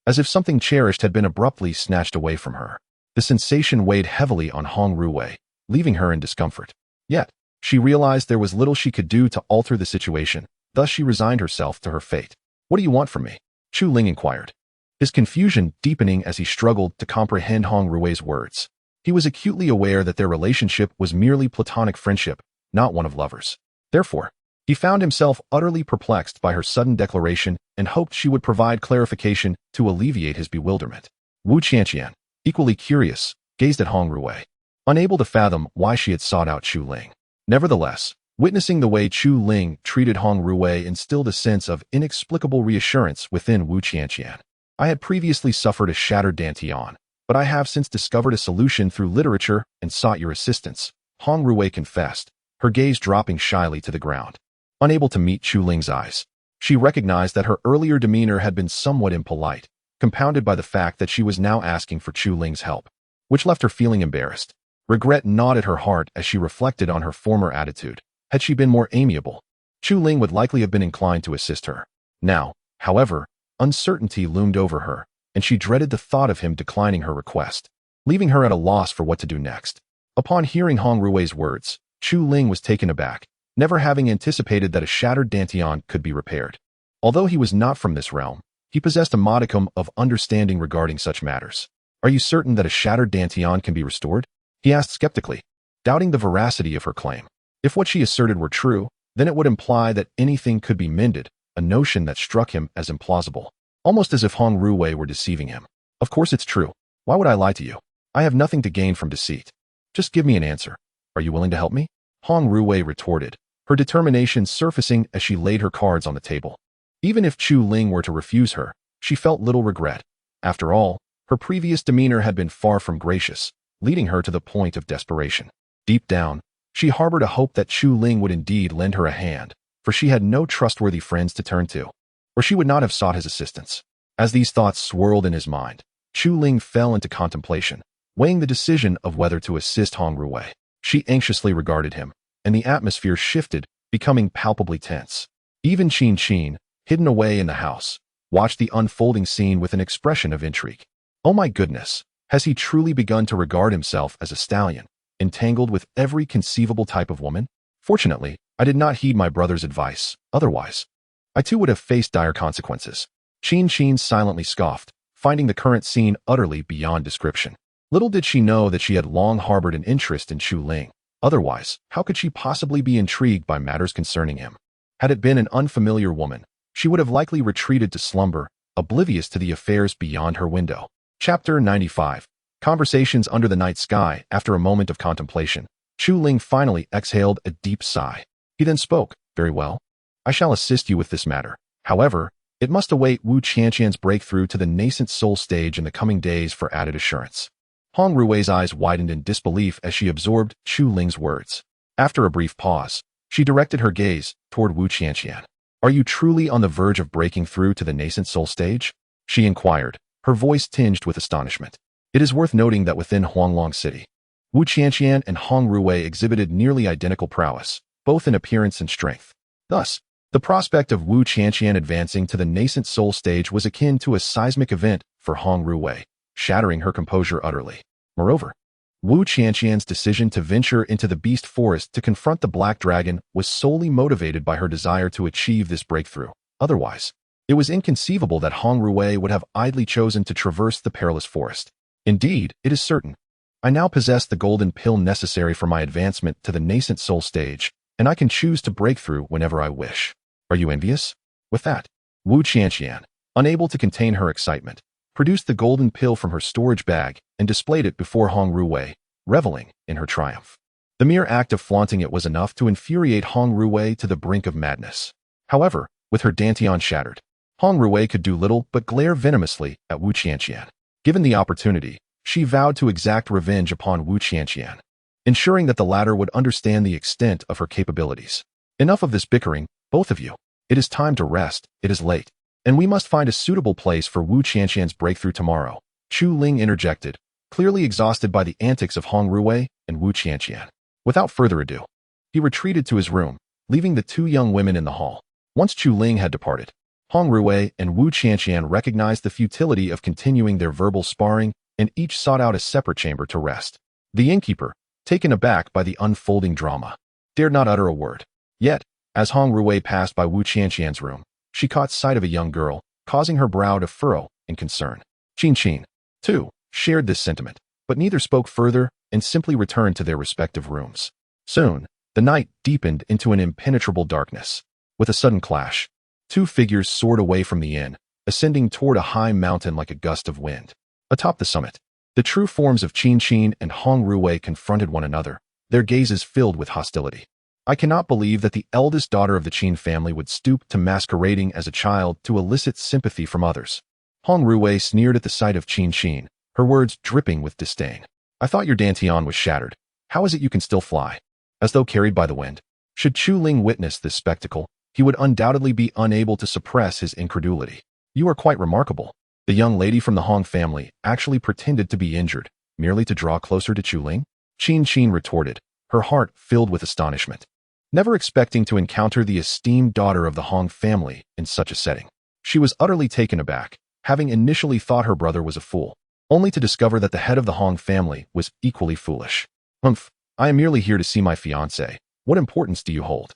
as if something cherished had been abruptly snatched away from her. The sensation weighed heavily on Hong Ruwei, leaving her in discomfort. Yet, she realized there was little she could do to alter the situation, thus she resigned herself to her fate. What do you want from me? Chu Ling inquired, his confusion deepening as he struggled to comprehend Hong Ruwei's words. He was acutely aware that their relationship was merely platonic friendship, not one of lovers. Therefore, he found himself utterly perplexed by her sudden declaration and hoped she would provide clarification to alleviate his bewilderment. Wu Qianqian, equally curious, gazed at Hong Ruwei, unable to fathom why she had sought out Chu Ling. Nevertheless, witnessing the way Chu Ling treated Hong Ruwei instilled a sense of inexplicable reassurance within Wu Qianqian. I had previously suffered a shattered dantian, but I have since discovered a solution through literature and sought your assistance, Hong Ruwei confessed, her gaze dropping shyly to the ground. Unable to meet Chu Ling's eyes, she recognized that her earlier demeanor had been somewhat impolite, compounded by the fact that she was now asking for Chu Ling's help, which left her feeling embarrassed. Regret gnawed at her heart as she reflected on her former attitude. Had she been more amiable, Chu Ling would likely have been inclined to assist her. Now, however, uncertainty loomed over her, and she dreaded the thought of him declining her request, leaving her at a loss for what to do next. Upon hearing Hong Rui's words, Chu Ling was taken aback, never having anticipated that a shattered dantian could be repaired. Although he was not from this realm, he possessed a modicum of understanding regarding such matters. "Are you certain that a shattered dantian can be restored?" he asked skeptically, doubting the veracity of her claim. If what she asserted were true, then it would imply that anything could be mended, a notion that struck him as implausible, almost as if Hong Rui were deceiving him. "Of course it's true. Why would I lie to you? I have nothing to gain from deceit. Just give me an answer. Are you willing to help me?" Hong Rui retorted, her determination surfacing as she laid her cards on the table. Even if Chu Ling were to refuse her, she felt little regret. After all, her previous demeanor had been far from gracious, leading her to the point of desperation. Deep down, she harbored a hope that Chu Ling would indeed lend her a hand, for she had no trustworthy friends to turn to, or she would not have sought his assistance. As these thoughts swirled in his mind, Chu Ling fell into contemplation, weighing the decision of whether to assist Hong Rui. She anxiously regarded him, and the atmosphere shifted, becoming palpably tense. Even Qin, hidden away in the house, watched the unfolding scene with an expression of intrigue. Oh my goodness, has he truly begun to regard himself as a stallion, entangled with every conceivable type of woman? Fortunately, I did not heed my brother's advice. Otherwise, I too would have faced dire consequences. Qin silently scoffed, finding the current scene utterly beyond description. Little did she know that she had long harbored an interest in Chu Ling. Otherwise, how could she possibly be intrigued by matters concerning him? Had it been an unfamiliar woman, she would have likely retreated to slumber, oblivious to the affairs beyond her window. Chapter 95. Conversations under the night sky. After a moment of contemplation, Chu Ling finally exhaled a deep sigh. He then spoke. "Very well. I shall assist you with this matter. However, it must await Wu Qianqian's breakthrough to the nascent soul stage in the coming days for added assurance." Hong Rui's eyes widened in disbelief as she absorbed Chu Ling's words. After a brief pause, she directed her gaze toward Wu Qianqian. "Are you truly on the verge of breaking through to the nascent soul stage?" she inquired, her voice tinged with astonishment. It is worth noting that within Huanglong City, Wu Qianqian and Hong Rui exhibited nearly identical prowess, both in appearance and strength. Thus, the prospect of Wu Qianqian advancing to the nascent soul stage was akin to a seismic event for Hong Rui, shattering her composure utterly. Moreover, Wu Qianqian's decision to venture into the beast forest to confront the black dragon was solely motivated by her desire to achieve this breakthrough. Otherwise, it was inconceivable that Hong Rui would have idly chosen to traverse the perilous forest. Indeed, it is certain. I now possess the golden pill necessary for my advancement to the nascent soul stage, and I can choose to break through whenever I wish. Are you envious? With that, Wu Qianqian, unable to contain her excitement, produced the golden pill from her storage bag and displayed it before Hong Rui, reveling in her triumph. The mere act of flaunting it was enough to infuriate Hong Rui to the brink of madness. However, with her dantian shattered, Hong Rui could do little but glare venomously at Wu Qianqian. Given the opportunity, she vowed to exact revenge upon Wu Qianqian, ensuring that the latter would understand the extent of her capabilities. "Enough of this bickering, both of you. It is time to rest. It is late, and we must find a suitable place for Wu Qianqian's breakthrough tomorrow," Chu Ling interjected, clearly exhausted by the antics of Hong Rui and Wu Qianqian. Without further ado, he retreated to his room, leaving the two young women in the hall. Once Chu Ling had departed, Hong Rui and Wu Qianqian recognized the futility of continuing their verbal sparring, and each sought out a separate chamber to rest. The innkeeper, taken aback by the unfolding drama, dared not utter a word. Yet, as Hong Rui passed by Wu Qianqian's room, she caught sight of a young girl, causing her brow to furrow in concern. Qin, too, shared this sentiment, but neither spoke further and simply returned to their respective rooms. Soon, the night deepened into an impenetrable darkness. With a sudden clash, two figures soared away from the inn, ascending toward a high mountain like a gust of wind. Atop the summit, the true forms of Qin and Hong Rui confronted one another, their gazes filled with hostility. I cannot believe that the eldest daughter of the Qin family would stoop to masquerading as a child to elicit sympathy from others. Hong Rui sneered at the sight of Qin, her words dripping with disdain. "I thought your dantian was shattered. How is it you can still fly?" As though carried by the wind. Should Chu Ling witness this spectacle, he would undoubtedly be unable to suppress his incredulity. "You are quite remarkable." The young lady from the Hong family actually pretended to be injured, merely to draw closer to Chu Ling. Qin retorted, her heart filled with astonishment. never expecting to encounter the esteemed daughter of the Hong family in such a setting. She was utterly taken aback, having initially thought her brother was a fool, only to discover that the head of the Hong family was equally foolish. "Humph, I am merely here to see my fiancé. What importance do you hold?"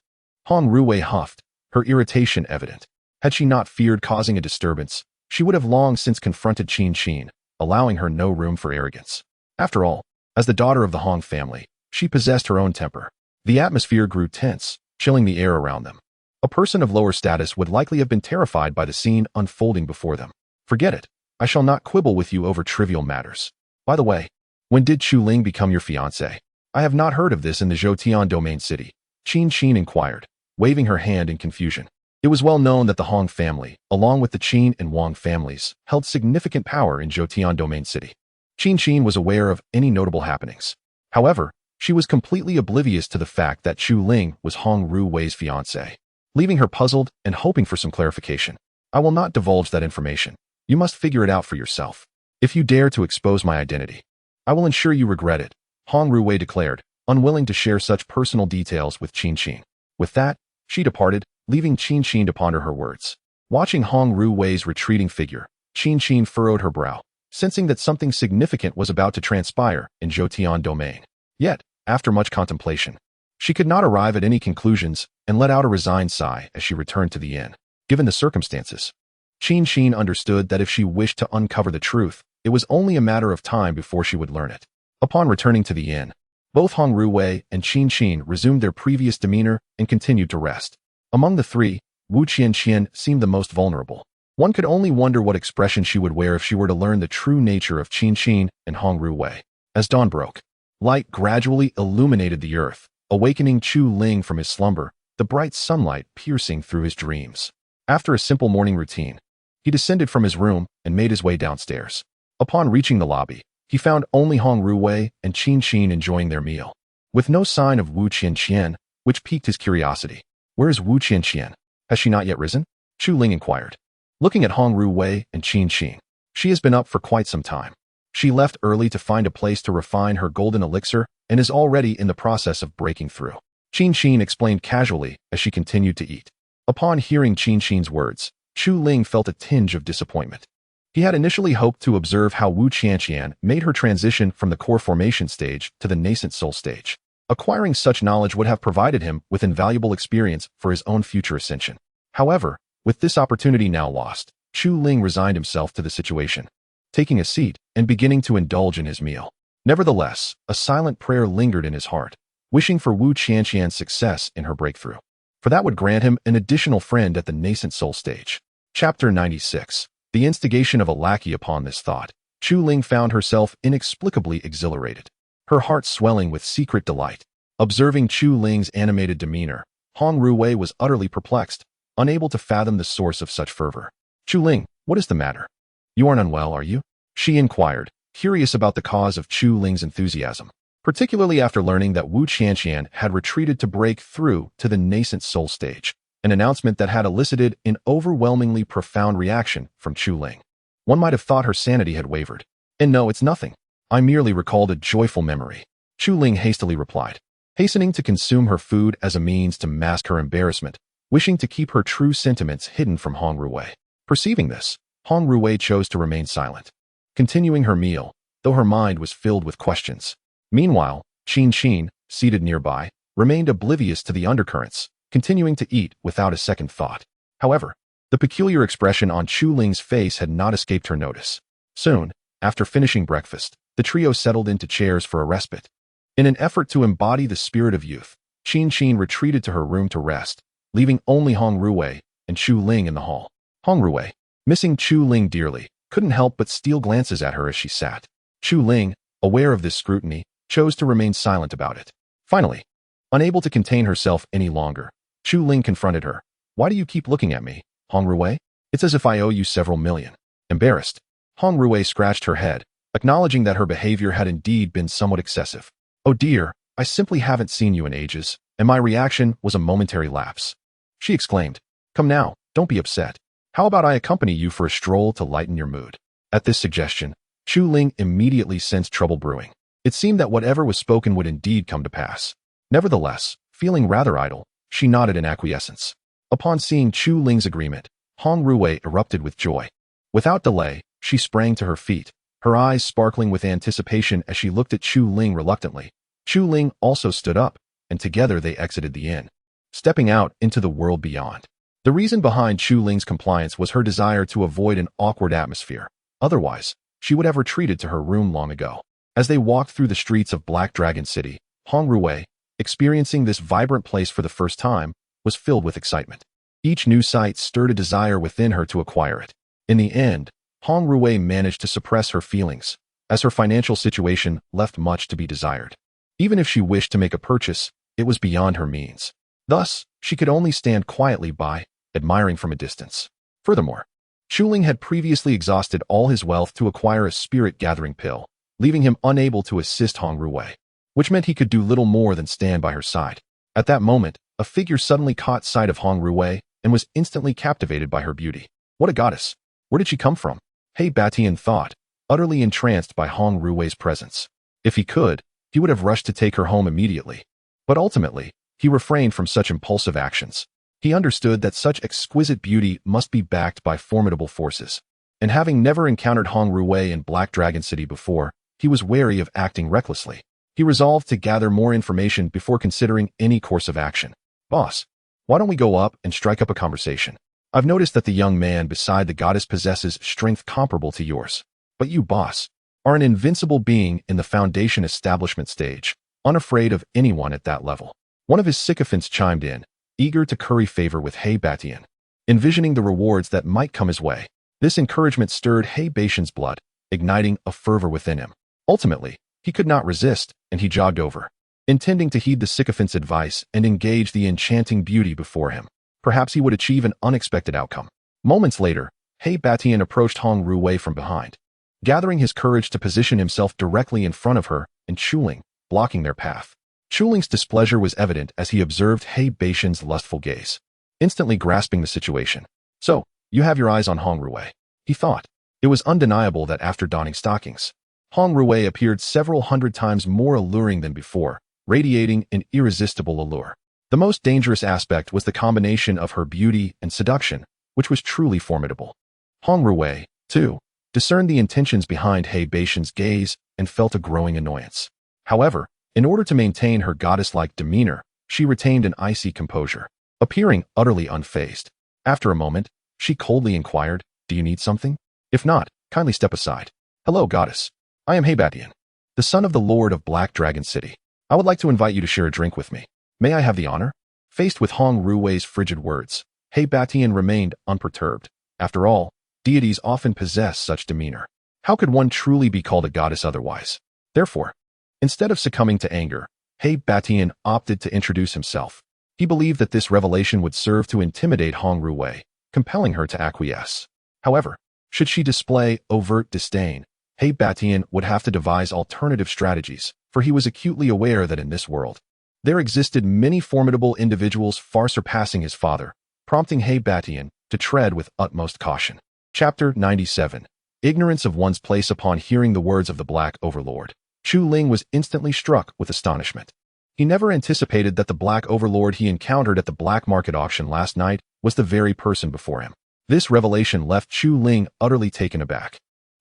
Hong Ruwei huffed, her irritation evident. Had she not feared causing a disturbance, she would have long since confronted Qin Qin, allowing her no room for arrogance. After all, as the daughter of the Hong family, she possessed her own temper. The atmosphere grew tense, chilling the air around them. A person of lower status would likely have been terrified by the scene unfolding before them. "Forget it. I shall not quibble with you over trivial matters. By the way, when did Chu Ling become your fiancé? I have not heard of this in the Zhoutian domain city," Qin Qin inquired, waving her hand in confusion. It was well known that the Hong family, along with the Qin and Wang families, held significant power in Zhoutian domain city. Qin Qin was aware of any notable happenings. However, she was completely oblivious to the fact that Chu Ling was Hong Ruwei's fiancé, leaving her puzzled and hoping for some clarification. "I will not divulge that information. You must figure it out for yourself. If you dare to expose my identity, I will ensure you regret it," Hong Ruwei declared, unwilling to share such personal details with Qin Qin. With that, she departed, leaving Qin Qin to ponder her words. Watching Hong Ruwei's retreating figure, Qin Qin furrowed her brow, sensing that something significant was about to transpire in Zhoutian domain. Yet, after much contemplation, she could not arrive at any conclusions and let out a resigned sigh as she returned to the inn. Given the circumstances, Qin Qin understood that if she wished to uncover the truth, it was only a matter of time before she would learn it. Upon returning to the inn, both Hong Ruwei and Qin Qin resumed their previous demeanor and continued to rest. Among the three, Wu Qianqian seemed the most vulnerable. One could only wonder what expression she would wear if she were to learn the true nature of Qin Qin and Hong Ruwei. As dawn broke, light gradually illuminated the earth, awakening Chu Ling from his slumber, the bright sunlight piercing through his dreams. After a simple morning routine, he descended from his room and made his way downstairs. Upon reaching the lobby, he found only Hong Ruwei and Qin Qin enjoying their meal, with no sign of Wu Qianqian, which piqued his curiosity. "Where is Wu Qianqian? Has she not yet risen?" Chu Ling inquired. Looking at Hong Ruwei and Qin Qin, "She has been up for quite some time. She left early to find a place to refine her golden elixir and is already in the process of breaking through," Qin Qin explained casually as she continued to eat. Upon hearing Qin Qin's words, Chu Ling felt a tinge of disappointment. He had initially hoped to observe how Wu Qianqian made her transition from the core formation stage to the nascent soul stage. Acquiring such knowledge would have provided him with invaluable experience for his own future ascension. However, with this opportunity now lost, Chu Ling resigned himself to the situation, taking a seat and beginning to indulge in his meal. Nevertheless, a silent prayer lingered in his heart, wishing for Wu Qianqian's success in her breakthrough, for that would grant him an additional friend at the nascent soul stage. Chapter 96. The instigation of a lackey. Upon this thought, Chu Ling found herself inexplicably exhilarated, her heart swelling with secret delight. Observing Chu Ling's animated demeanor, Hong Ruwei was utterly perplexed, unable to fathom the source of such fervor. "Chu Ling, what is the matter? You aren't unwell, are you?" she inquired, curious about the cause of Chu Ling's enthusiasm, particularly after learning that Wu Qianqian had retreated to break through to the nascent soul stage, an announcement that had elicited an overwhelmingly profound reaction from Chu Ling. One might have thought her sanity had wavered. "And no, it's nothing. I merely recalled a joyful memory," Chu Ling hastily replied, hastening to consume her food as a means to mask her embarrassment, wishing to keep her true sentiments hidden from Hong Ruwei. Perceiving this, Hong Ruwei chose to remain silent, continuing her meal, though her mind was filled with questions. Meanwhile, Qin Qin, seated nearby, remained oblivious to the undercurrents, continuing to eat without a second thought. However, the peculiar expression on Chu Ling's face had not escaped her notice. Soon, after finishing breakfast, the trio settled into chairs for a respite. In an effort to embody the spirit of youth, Qin Qin retreated to her room to rest, leaving only Hong Ruwei and Chu Ling in the hall. Hong Ruwei, missing Chu Ling dearly, couldn't help but steal glances at her as she sat. Chu Ling, aware of this scrutiny, chose to remain silent about it. Finally, unable to contain herself any longer, Chu Ling confronted her. "Why do you keep looking at me, Hong Ruwei? It's as if I owe you several million." Embarrassed, Hong Ruwei scratched her head, acknowledging that her behavior had indeed been somewhat excessive. "Oh dear, I simply haven't seen you in ages, and my reaction was a momentary lapse," she exclaimed. "Come now, don't be upset. How about I accompany you for a stroll to lighten your mood?" At this suggestion, Chu Ling immediately sensed trouble brewing. It seemed that whatever was spoken would indeed come to pass. Nevertheless, feeling rather idle, She nodded in acquiescence. Upon seeing Chu Ling's agreement, Hong Ruwei erupted with joy. Without delay, she sprang to her feet, her eyes sparkling with anticipation as she looked at Chu Ling reluctantly. Chu Ling also stood up, and together they exited the inn, stepping out into the world beyond. The reason behind Chu Ling's compliance was her desire to avoid an awkward atmosphere. Otherwise, she would have retreated to her room long ago. As they walked through the streets of Black Dragon City, Hong Ruwei, experiencing this vibrant place for the first time, was filled with excitement. Each new sight stirred a desire within her to acquire it. In the end, Hong Ruwei managed to suppress her feelings, as her financial situation left much to be desired. Even if she wished to make a purchase, it was beyond her means. Thus, she could only stand quietly by, admiring from a distance. Furthermore, Chu Ling had previously exhausted all his wealth to acquire a spirit-gathering pill, leaving him unable to assist Hong Ruwei, which meant he could do little more than stand by her side. At that moment, a figure suddenly caught sight of Hong Ruwei and was instantly captivated by her beauty. What a goddess! Where did she come from? He Batian thought, utterly entranced by Hong Ruwei's presence. If he could, he would have rushed to take her home immediately. But ultimately, he refrained from such impulsive actions. He understood that such exquisite beauty must be backed by formidable forces. And having never encountered Hong Ruwei in Black Dragon City before, he was wary of acting recklessly. He resolved to gather more information before considering any course of action. Boss, why don't we go up and strike up a conversation? I've noticed that the young man beside the goddess possesses strength comparable to yours. But you, boss, are an invincible being in the foundation establishment stage, unafraid of anyone at that level. One of his sycophants chimed in, eager to curry favor with He Batian, envisioning the rewards that might come his way. This encouragement stirred He Batian's blood, igniting a fervor within him. Ultimately, he could not resist, and he jogged over, intending to heed the sycophant's advice and engage the enchanting beauty before him. Perhaps he would achieve an unexpected outcome. Moments later, He Batian approached Hong Ruwei from behind, gathering his courage to position himself directly in front of her and Chu Ling, blocking their path. Chu Ling's displeasure was evident as he observed He Batian's lustful gaze, instantly grasping the situation. So, you have your eyes on Hong Ruwei, he thought. It was undeniable that after donning stockings, Hong Ruwei appeared several hundred times more alluring than before, radiating an irresistible allure. The most dangerous aspect was the combination of her beauty and seduction, which was truly formidable. Hong Ruwei, too, discerned the intentions behind He Batian's gaze and felt a growing annoyance. However, in order to maintain her goddess-like demeanor, she retained an icy composure, appearing utterly unfazed. After a moment, she coldly inquired, "Do you need something? If not, kindly step aside." "Hello, goddess. I am He Batian, the son of the Lord of Black Dragon City. I would like to invite you to share a drink with me. May I have the honor?" Faced with Hong Ruwei's frigid words, He Batian remained unperturbed. After all, deities often possess such demeanor. How could one truly be called a goddess otherwise? Therefore, instead of succumbing to anger, He Batian opted to introduce himself. He believed that this revelation would serve to intimidate Hong Ruwei, compelling her to acquiesce. However, should she display overt disdain, He Batian would have to devise alternative strategies, for he was acutely aware that in this world, there existed many formidable individuals far surpassing his father, prompting He Batian to tread with utmost caution. Chapter 97. Ignorance of one's place. Upon hearing the words of the Black Overlord, Chu Ling was instantly struck with astonishment. He never anticipated that the Black Overlord he encountered at the black market auction last night was the very person before him. This revelation left Chu Ling utterly taken aback.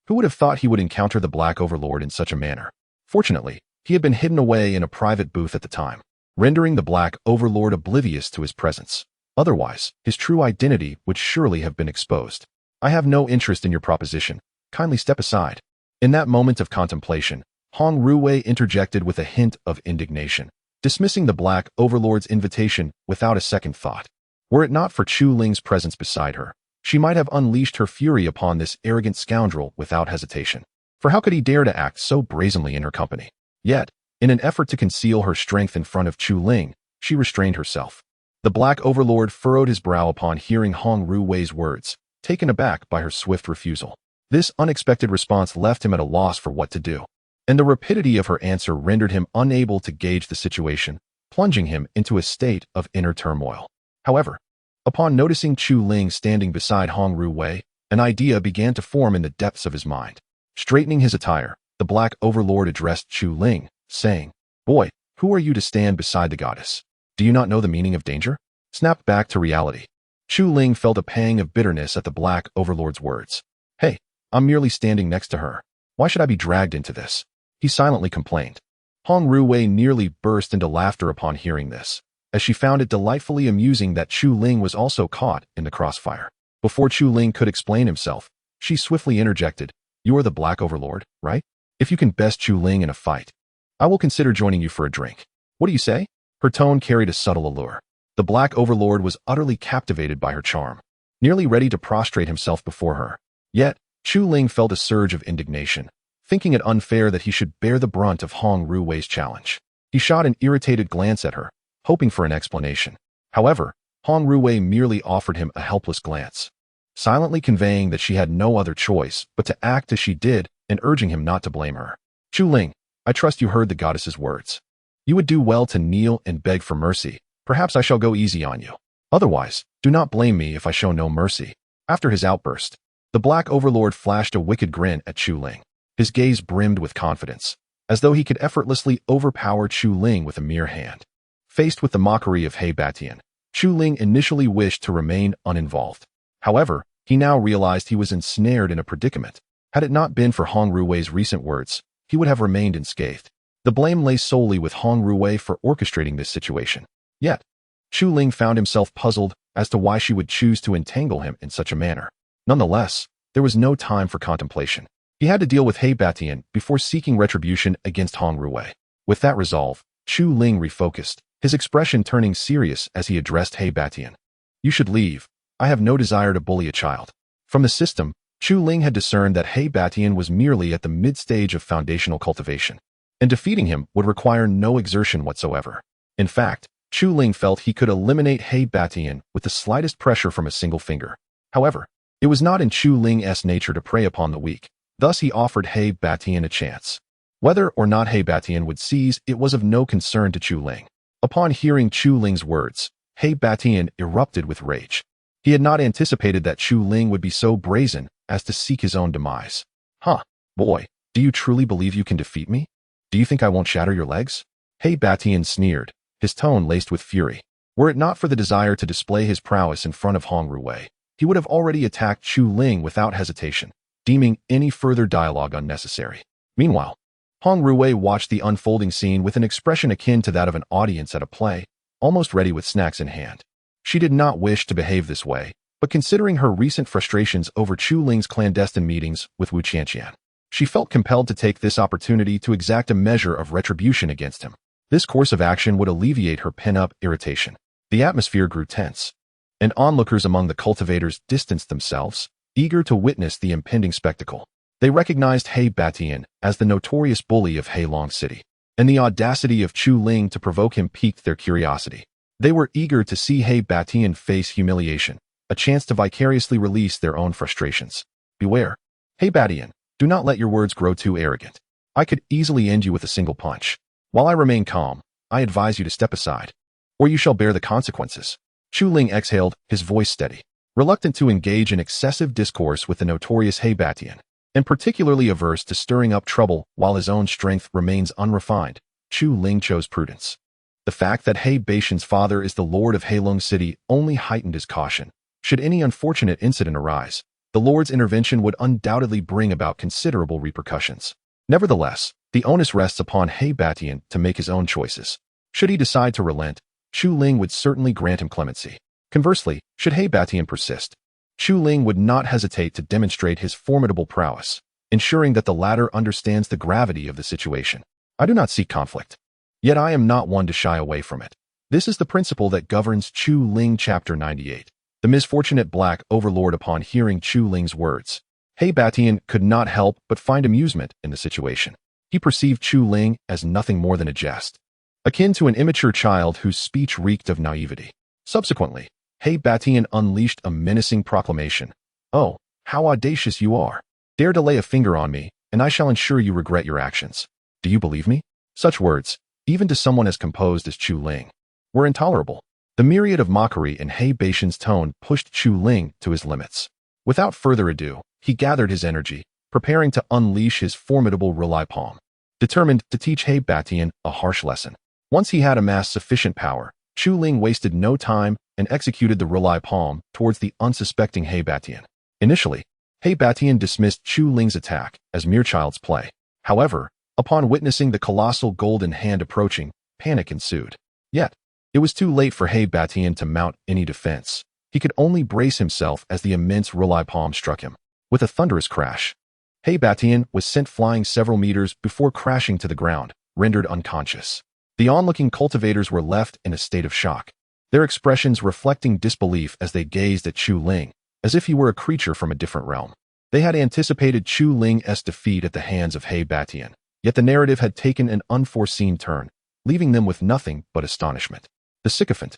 Who would have thought he would encounter the Black Overlord in such a manner? Fortunately, he had been hidden away in a private booth at the time, rendering the Black Overlord oblivious to his presence. Otherwise, his true identity would surely have been exposed. "I have no interest in your proposition. Kindly step aside." In that moment of contemplation, Hong Ruwei interjected with a hint of indignation, dismissing the Black Overlord's invitation without a second thought. Were it not for Chu Ling's presence beside her, she might have unleashed her fury upon this arrogant scoundrel without hesitation. For how could he dare to act so brazenly in her company? Yet, in an effort to conceal her strength in front of Chu Ling, she restrained herself. The Black Overlord furrowed his brow upon hearing Hong Ruwei's words, taken aback by her swift refusal. This unexpected response left him at a loss for what to do, and the rapidity of her answer rendered him unable to gauge the situation, plunging him into a state of inner turmoil. However, upon noticing Chu Ling standing beside Hong Ruwei, an idea began to form in the depths of his mind. Straightening his attire, the Black Overlord addressed Chu Ling, saying, "Boy, who are you to stand beside the goddess? Do you not know the meaning of danger? Snap back to reality. Chu Ling felt a pang of bitterness at the Black Overlord's words. Hey, I'm merely standing next to her. Why should I be dragged into this? He silently complained. Hong Ruwei nearly burst into laughter upon hearing this, as she found it delightfully amusing that Chu Ling was also caught in the crossfire. Before Chu Ling could explain himself, she swiftly interjected, You are the Black Overlord, right? If you can best Chu Ling in a fight, I will consider joining you for a drink. What do you say? Her tone carried a subtle allure. The Black Overlord was utterly captivated by her charm, nearly ready to prostrate himself before her. Yet, Chu Ling felt a surge of indignation, thinking it unfair that he should bear the brunt of Hong Ruwei's challenge. He shot an irritated glance at her, hoping for an explanation. However, Hong Ruwei merely offered him a helpless glance, silently conveying that she had no other choice but to act as she did and urging him not to blame her. Chu Ling, I trust you heard the goddess's words. You would do well to kneel and beg for mercy. Perhaps I shall go easy on you. Otherwise, do not blame me if I show no mercy. After his outburst, the Black Overlord flashed a wicked grin at Chu Ling. His gaze brimmed with confidence, as though he could effortlessly overpower Chu Ling with a mere hand. Faced with the mockery of He Batian, Chu Ling initially wished to remain uninvolved. However, he now realized he was ensnared in a predicament. Had it not been for Hong Ruwei's recent words, he would have remained unscathed. The blame lay solely with Hong Ruwei for orchestrating this situation. Yet, Chu Ling found himself puzzled as to why she would choose to entangle him in such a manner. Nonetheless, there was no time for contemplation. He had to deal with He Batian before seeking retribution against Hong Ruwei. With that resolve, Chu Ling refocused, his expression turning serious as he addressed He Batian. You should leave. I have no desire to bully a child. From the system, Chu Ling had discerned that He Batian was merely at the mid-stage of foundational cultivation, and defeating him would require no exertion whatsoever. In fact, Chu Ling felt he could eliminate He Batian with the slightest pressure from a single finger. However, it was not in Chu Ling's nature to prey upon the weak. Thus he offered He Batian a chance. Whether or not He Batian would seize, it was of no concern to Chu Ling. Upon hearing Chu Ling's words, He Batian erupted with rage. He had not anticipated that Chu Ling would be so brazen as to seek his own demise. Huh, boy, do you truly believe you can defeat me? Do you think I won't shatter your legs? He Batian sneered, his tone laced with fury. Were it not for the desire to display his prowess in front of Hong Ruwei, he would have already attacked Chu Ling without hesitation, deeming any further dialogue unnecessary. Meanwhile, Hong Ruwei watched the unfolding scene with an expression akin to that of an audience at a play, almost ready with snacks in hand. She did not wish to behave this way, but considering her recent frustrations over Chu Ling's clandestine meetings with Wu Qianqian, she felt compelled to take this opportunity to exact a measure of retribution against him. This course of action would alleviate her pent-up irritation. The atmosphere grew tense, and onlookers among the cultivators distanced themselves, eager to witness the impending spectacle. They recognized He Batian as the notorious bully of Heilong City, and the audacity of Chu Ling to provoke him piqued their curiosity. They were eager to see He Batian face humiliation, a chance to vicariously release their own frustrations. Beware. He Batian, do not let your words grow too arrogant. I could easily end you with a single punch. While I remain calm, I advise you to step aside, or you shall bear the consequences. Chu Ling exhaled, his voice steady, reluctant to engage in excessive discourse with the notorious He Batian, and particularly averse to stirring up trouble while his own strength remains unrefined. Chu Ling chose prudence. The fact that He Batian's father is the lord of Heilong City only heightened his caution. Should any unfortunate incident arise, the lord's intervention would undoubtedly bring about considerable repercussions. Nevertheless, the onus rests upon He Batian to make his own choices. Should he decide to relent, Chu Ling would certainly grant him clemency. Conversely, should He Batian persist, Chu Ling would not hesitate to demonstrate his formidable prowess, ensuring that the latter understands the gravity of the situation. I do not seek conflict, yet I am not one to shy away from it. This is the principle that governs Chu Ling Chapter 98. The misfortunate Black Overlord, upon hearing Chu Ling's words, He Batian could not help but find amusement in the situation. He perceived Chu Ling as nothing more than a jest, akin to an immature child whose speech reeked of naivety. Subsequently, He Batian unleashed a menacing proclamation. Oh, how audacious you are! Dare to lay a finger on me, and I shall ensure you regret your actions. Do you believe me? Such words, even to someone as composed as Chu Ling, were intolerable. The myriad of mockery in He Batian's tone pushed Chu Ling to his limits. Without further ado, he gathered his energy, preparing to unleash his formidable Relai Palm, determined to teach He Batian a harsh lesson. Once he had amassed sufficient power, Chu Ling wasted no time and executed the Relay Palm towards the unsuspecting He Batian. Initially, He Batian dismissed Chu Ling's attack as mere child's play. However, upon witnessing the colossal golden hand approaching, panic ensued. Yet, it was too late for He Batian to mount any defense. He could only brace himself as the immense Relay Palm struck him. With a thunderous crash, He Batian was sent flying several meters before crashing to the ground, rendered unconscious. The onlooking cultivators were left in a state of shock, their expressions reflecting disbelief as they gazed at Chu Ling, as if he were a creature from a different realm. They had anticipated Chu Ling's defeat at the hands of He Batian, yet the narrative had taken an unforeseen turn, leaving them with nothing but astonishment. The sycophant,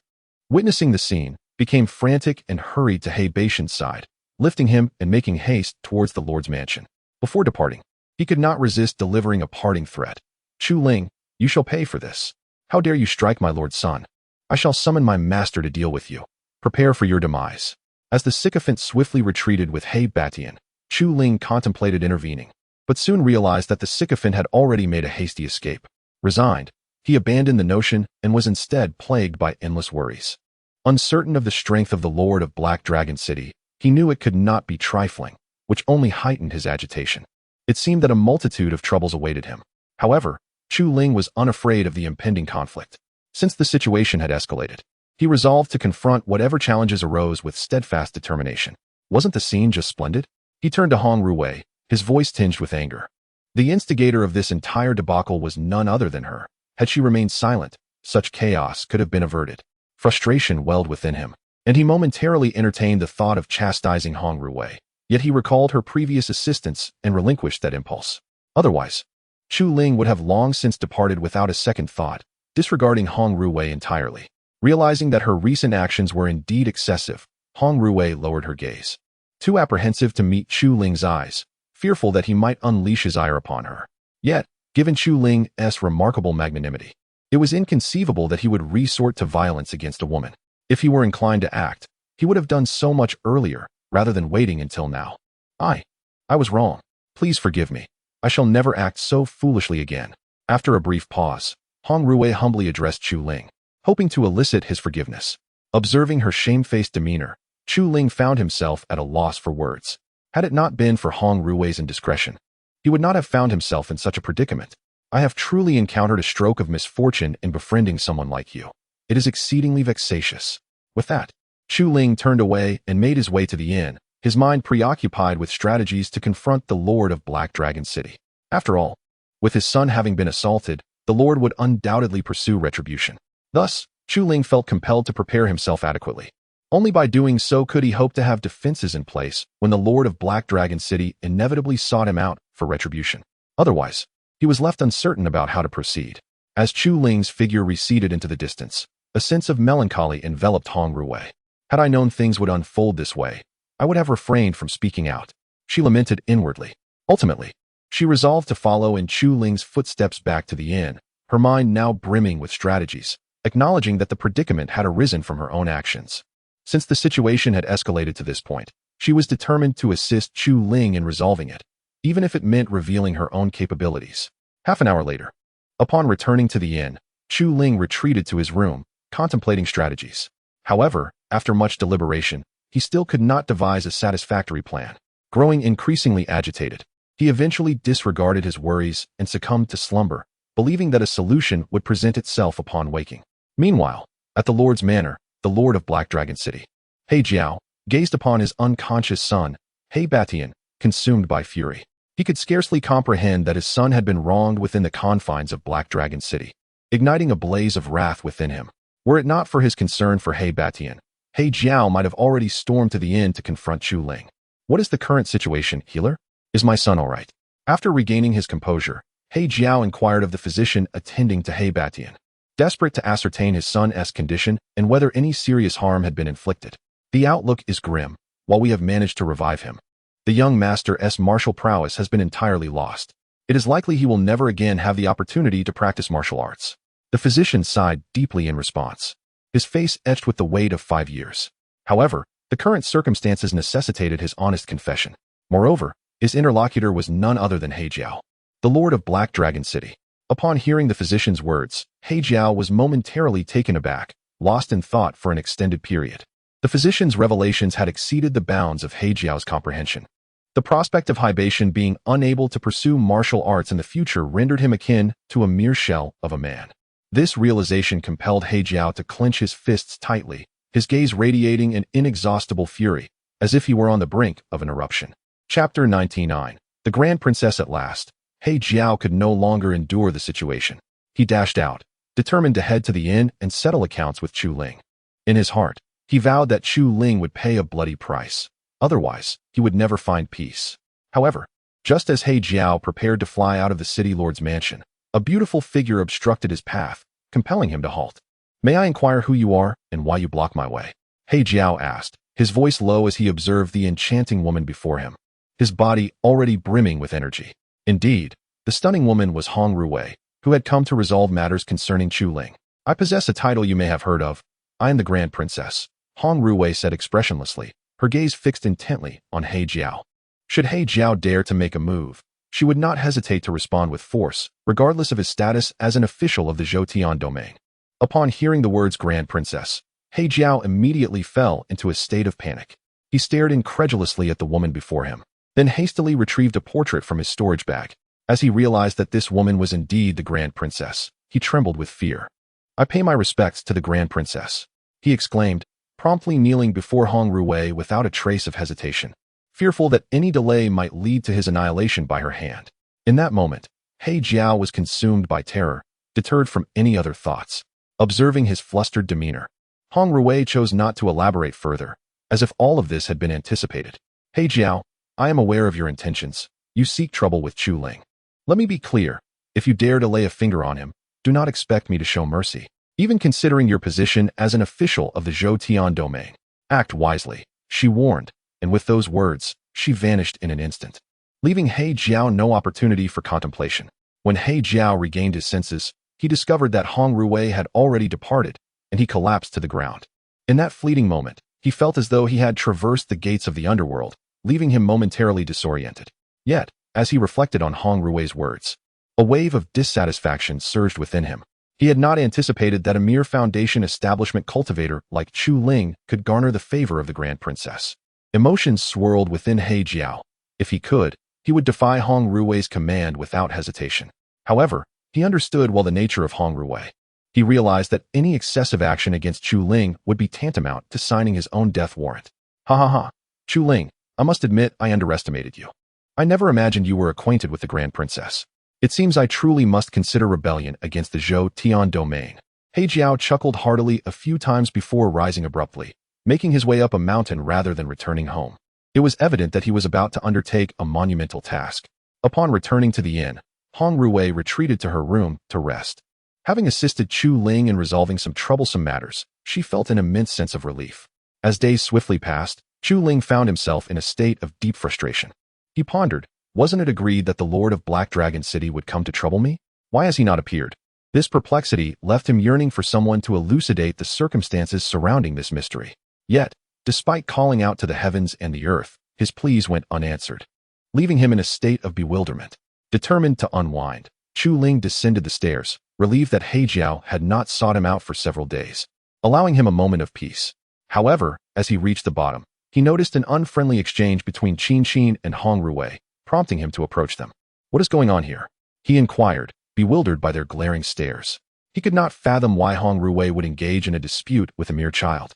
witnessing the scene, became frantic and hurried to He Batian's side, lifting him and making haste towards the Lord's mansion. Before departing, he could not resist delivering a parting threat. Chu Ling, you shall pay for this. How dare you strike my lord's son? I shall summon my master to deal with you. Prepare for your demise. As the sycophant swiftly retreated with He Batian, Chu Ling contemplated intervening, but soon realized that the sycophant had already made a hasty escape. Resigned, he abandoned the notion and was instead plagued by endless worries. Uncertain of the strength of the Lord of Black Dragon City, he knew it could not be trifling, which only heightened his agitation. It seemed that a multitude of troubles awaited him. However, Chu Ling was unafraid of the impending conflict. Since the situation had escalated, he resolved to confront whatever challenges arose with steadfast determination. Wasn't the scene just splendid? He turned to Hong Ruwei, his voice tinged with anger. The instigator of this entire debacle was none other than her. Had she remained silent, such chaos could have been averted. Frustration welled within him, and he momentarily entertained the thought of chastising Hong Ruwei. Yet he recalled her previous assistance and relinquished that impulse. Otherwise, Chu Ling would have long since departed without a second thought, disregarding Hong Ruwei entirely. Realizing that her recent actions were indeed excessive, Hong Ruwei lowered her gaze. Too apprehensive to meet Chu Ling's eyes, fearful that he might unleash his ire upon her. Yet, given Chu Ling's remarkable magnanimity, it was inconceivable that he would resort to violence against a woman. If he were inclined to act, he would have done so much earlier, rather than waiting until now. I was wrong. Please forgive me. I shall never act so foolishly again. After a brief pause, Hong Ruwei humbly addressed Chu Ling, hoping to elicit his forgiveness. Observing her shamefaced demeanor, Chu Ling found himself at a loss for words. Had it not been for Hong Ruwei's indiscretion, he would not have found himself in such a predicament. I have truly encountered a stroke of misfortune in befriending someone like you. It is exceedingly vexatious. With that, Chu Ling turned away and made his way to the inn, his mind preoccupied with strategies to confront the Lord of Black Dragon City. After all, with his son having been assaulted, the Lord would undoubtedly pursue retribution. Thus, Chu Ling felt compelled to prepare himself adequately. Only by doing so could he hope to have defenses in place when the Lord of Black Dragon City inevitably sought him out for retribution. Otherwise, he was left uncertain about how to proceed. As Chu Ling's figure receded into the distance, a sense of melancholy enveloped Hong Ruwei. Had I known things would unfold this way, I would have refrained from speaking out, she lamented inwardly. Ultimately, she resolved to follow in Chu Ling's footsteps back to the inn, her mind now brimming with strategies, acknowledging that the predicament had arisen from her own actions. Since the situation had escalated to this point, she was determined to assist Chu Ling in resolving it, even if it meant revealing her own capabilities. Half an hour later, upon returning to the inn, Chu Ling retreated to his room, contemplating strategies. However, after much deliberation, he still could not devise a satisfactory plan. Growing increasingly agitated, he eventually disregarded his worries and succumbed to slumber, believing that a solution would present itself upon waking. Meanwhile, at the Lord's manor, the Lord of Black Dragon City, He Jiao, gazed upon his unconscious son, He Batian, consumed by fury. He could scarcely comprehend that his son had been wronged within the confines of Black Dragon City, igniting a blaze of wrath within him. Were it not for his concern for He Batian, He Jiao might have already stormed to the inn to confront Chu Ling. What is the current situation, healer? Is my son all right? After regaining his composure, He Jiao inquired of the physician attending to He Batian, desperate to ascertain his son's condition and whether any serious harm had been inflicted. The outlook is grim, while we have managed to revive him. The young master's martial prowess has been entirely lost. It is likely he will never again have the opportunity to practice martial arts. The physician sighed deeply in response, his face etched with the weight of 5 years. However, the current circumstances necessitated his honest confession. Moreover, his interlocutor was none other than He Jiao, the Lord of Black Dragon City. Upon hearing the physician's words, He Jiao was momentarily taken aback, lost in thought for an extended period. The physician's revelations had exceeded the bounds of He Jiao's comprehension. The prospect of Hibation being unable to pursue martial arts in the future rendered him akin to a mere shell of a man. This realization compelled He Jiao to clench his fists tightly, his gaze radiating an inexhaustible fury, as if he were on the brink of an eruption. Chapter 99. The Grand Princess at last. He Jiao could no longer endure the situation. He dashed out, determined to head to the inn and settle accounts with Chu Ling. In his heart, he vowed that Chu Ling would pay a bloody price. Otherwise, he would never find peace. However, just as He Jiao prepared to fly out of the city lord's mansion, a beautiful figure obstructed his path, compelling him to halt. "May I inquire who you are and why you block my way?" He Jiao asked, his voice low as he observed the enchanting woman before him, his body already brimming with energy. Indeed, the stunning woman was Hong Ruwei, who had come to resolve matters concerning Chu Ling. "I possess a title you may have heard of. I am the Grand Princess," Hong Ruwei said expressionlessly, her gaze fixed intently on He Jiao. Should He Jiao dare to make a move, she would not hesitate to respond with force, regardless of his status as an official of the Zhoutian domain. Upon hearing the words Grand Princess, He Jiao immediately fell into a state of panic. He stared incredulously at the woman before him, then hastily retrieved a portrait from his storage bag. As he realized that this woman was indeed the Grand Princess, he trembled with fear. "I pay my respects to the Grand Princess," he exclaimed, promptly kneeling before Hong Ruwei without a trace of hesitation, fearful that any delay might lead to his annihilation by her hand. In that moment, He Jiao was consumed by terror, deterred from any other thoughts. Observing his flustered demeanor, Hong Ruwei chose not to elaborate further, as if all of this had been anticipated. "He Jiao, I am aware of your intentions. You seek trouble with Chu Ling. Let me be clear, if you dare to lay a finger on him, do not expect me to show mercy. Even considering your position as an official of the Zhoutian domain, act wisely," she warned, and with those words, she vanished in an instant, leaving He Jiao no opportunity for contemplation. When He Jiao regained his senses, he discovered that Hong Ruwei had already departed, and he collapsed to the ground. In that fleeting moment, he felt as though he had traversed the gates of the underworld, leaving him momentarily disoriented. Yet, as he reflected on Hong Ruwei's words, a wave of dissatisfaction surged within him. He had not anticipated that a mere foundation establishment cultivator like Chu Ling could garner the favor of the Grand Princess. Emotions swirled within He Jiao. If he could, he would defy Hong Ruwei's command without hesitation. However, he understood well the nature of Hong Ruwei. He realized that any excessive action against Chu Ling would be tantamount to signing his own death warrant. "Ha ha ha. Chu Ling, I must admit I underestimated you. I never imagined you were acquainted with the Grand Princess. It seems I truly must consider rebellion against the Zhoutian domain." He Jiao chuckled heartily a few times before rising abruptly, making his way up a mountain rather than returning home. It was evident that he was about to undertake a monumental task. Upon returning to the inn, Hong Ruwei retreated to her room to rest. Having assisted Chu Ling in resolving some troublesome matters, she felt an immense sense of relief. As days swiftly passed, Chu Ling found himself in a state of deep frustration. He pondered, wasn't it agreed that the Lord of Black Dragon City would come to trouble me? Why has he not appeared? This perplexity left him yearning for someone to elucidate the circumstances surrounding this mystery. Yet, despite calling out to the heavens and the earth, his pleas went unanswered, leaving him in a state of bewilderment. Determined to unwind, Chu Ling descended the stairs, relieved that He Jiao had not sought him out for several days, allowing him a moment of peace. However, as he reached the bottom, he noticed an unfriendly exchange between Qin and Hong Ruwei, prompting him to approach them. "What is going on here?" he inquired, bewildered by their glaring stares. He could not fathom why Hong Ruwei would engage in a dispute with a mere child,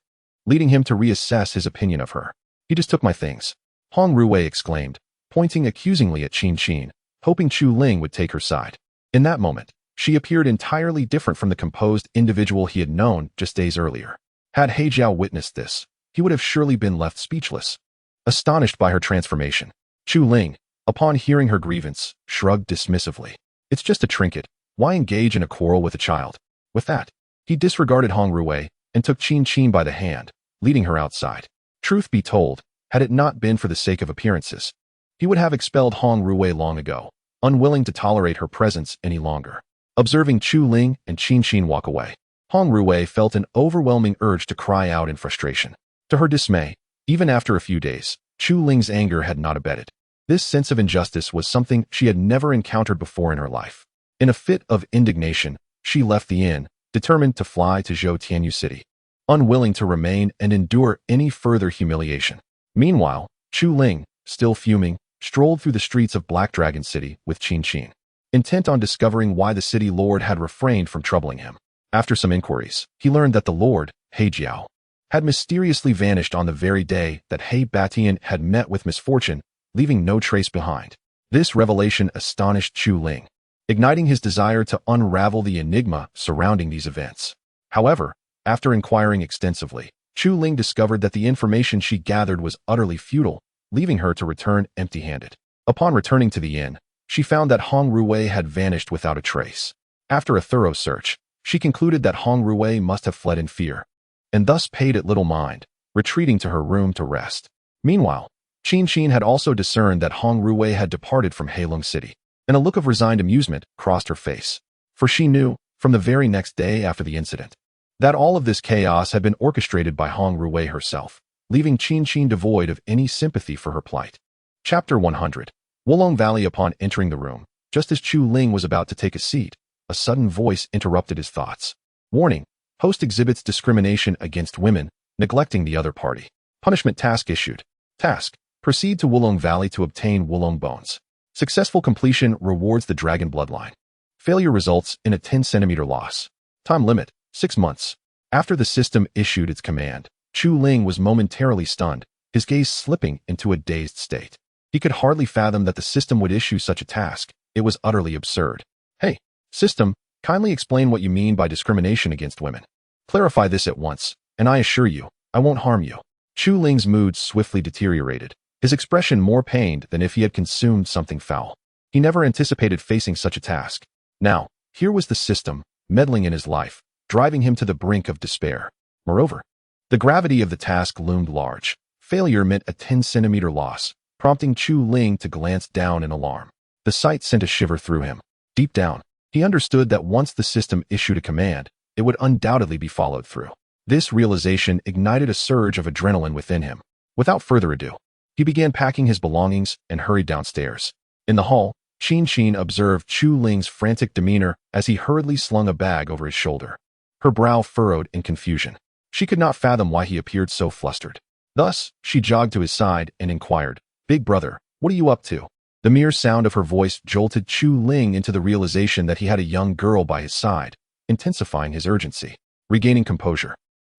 leading him to reassess his opinion of her. "He just took my things," Hong Ruwei exclaimed, pointing accusingly at Qin, hoping Chu Ling would take her side. In that moment, she appeared entirely different from the composed individual he had known just days earlier. Had He Jiao witnessed this, he would have surely been left speechless. Astonished by her transformation, Chu Ling, upon hearing her grievance, shrugged dismissively. "It's just a trinket. Why engage in a quarrel with a child?" With that, he disregarded Hong Ruwei and took Qin by the hand, leading her outside. Truth be told, had it not been for the sake of appearances, he would have expelled Hong Ruwei long ago, unwilling to tolerate her presence any longer. Observing Chu Ling and Qin walk away, Hong Ruwei felt an overwhelming urge to cry out in frustration. To her dismay, even after a few days, Chu Ling's anger had not abated. This sense of injustice was something she had never encountered before in her life. In a fit of indignation, she left the inn, determined to fly to Zhoutian City. unwilling to remain and endure any further humiliation. Meanwhile, Chu Ling, still fuming, strolled through the streets of Black Dragon City with Qin, intent on discovering why the city lord had refrained from troubling him. After some inquiries, he learned that the lord, He Jiao, had mysteriously vanished on the very day that He Batian had met with misfortune, leaving no trace behind. This revelation astonished Chu Ling, igniting his desire to unravel the enigma surrounding these events. However, after inquiring extensively, Chu Ling discovered that the information she gathered was utterly futile, leaving her to return empty-handed. Upon returning to the inn, she found that Hong Ruwei had vanished without a trace. After a thorough search, she concluded that Hong Ruwei must have fled in fear, and thus paid it little mind, retreating to her room to rest. Meanwhile, Qin had also discerned that Hong Ruwei had departed from Heilong City, and a look of resigned amusement crossed her face, for she knew, from the very next day after the incident, that all of this chaos had been orchestrated by Hong Ruwei herself, leaving Qin devoid of any sympathy for her plight. Chapter 100. Wulong Valley. Upon entering the room, just as Chu Ling was about to take a seat, a sudden voice interrupted his thoughts. Warning: host exhibits discrimination against women, neglecting the other party. Punishment task issued. Task: proceed to Wulong Valley to obtain Wulong bones. Successful completion rewards the dragon bloodline. Failure results in a 10-centimeter loss. Time limit: 6 months. After the system issued its command, Chu Ling was momentarily stunned, his gaze slipping into a dazed state. He could hardly fathom that the system would issue such a task. It was utterly absurd. Hey, system, kindly explain what you mean by discrimination against women. Clarify this at once, and I assure you, I won't harm you. Chu Ling's mood swiftly deteriorated, his expression more pained than if he had consumed something foul. He never anticipated facing such a task. Now, here was the system, meddling in his life, driving him to the brink of despair. Moreover, the gravity of the task loomed large. Failure meant a 10-centimeter loss, prompting Chu Ling to glance down in alarm. The sight sent a shiver through him. Deep down, he understood that once the system issued a command, it would undoubtedly be followed through. This realization ignited a surge of adrenaline within him. Without further ado, he began packing his belongings and hurried downstairs. In the hall, Qin observed Chu Ling's frantic demeanor as he hurriedly slung a bag over his shoulder. Her brow furrowed in confusion. She could not fathom why he appeared so flustered. Thus, she jogged to his side and inquired, "Big brother, what are you up to?" The mere sound of her voice jolted Chu Ling into the realization that he had a young girl by his side, intensifying his urgency. Regaining composure,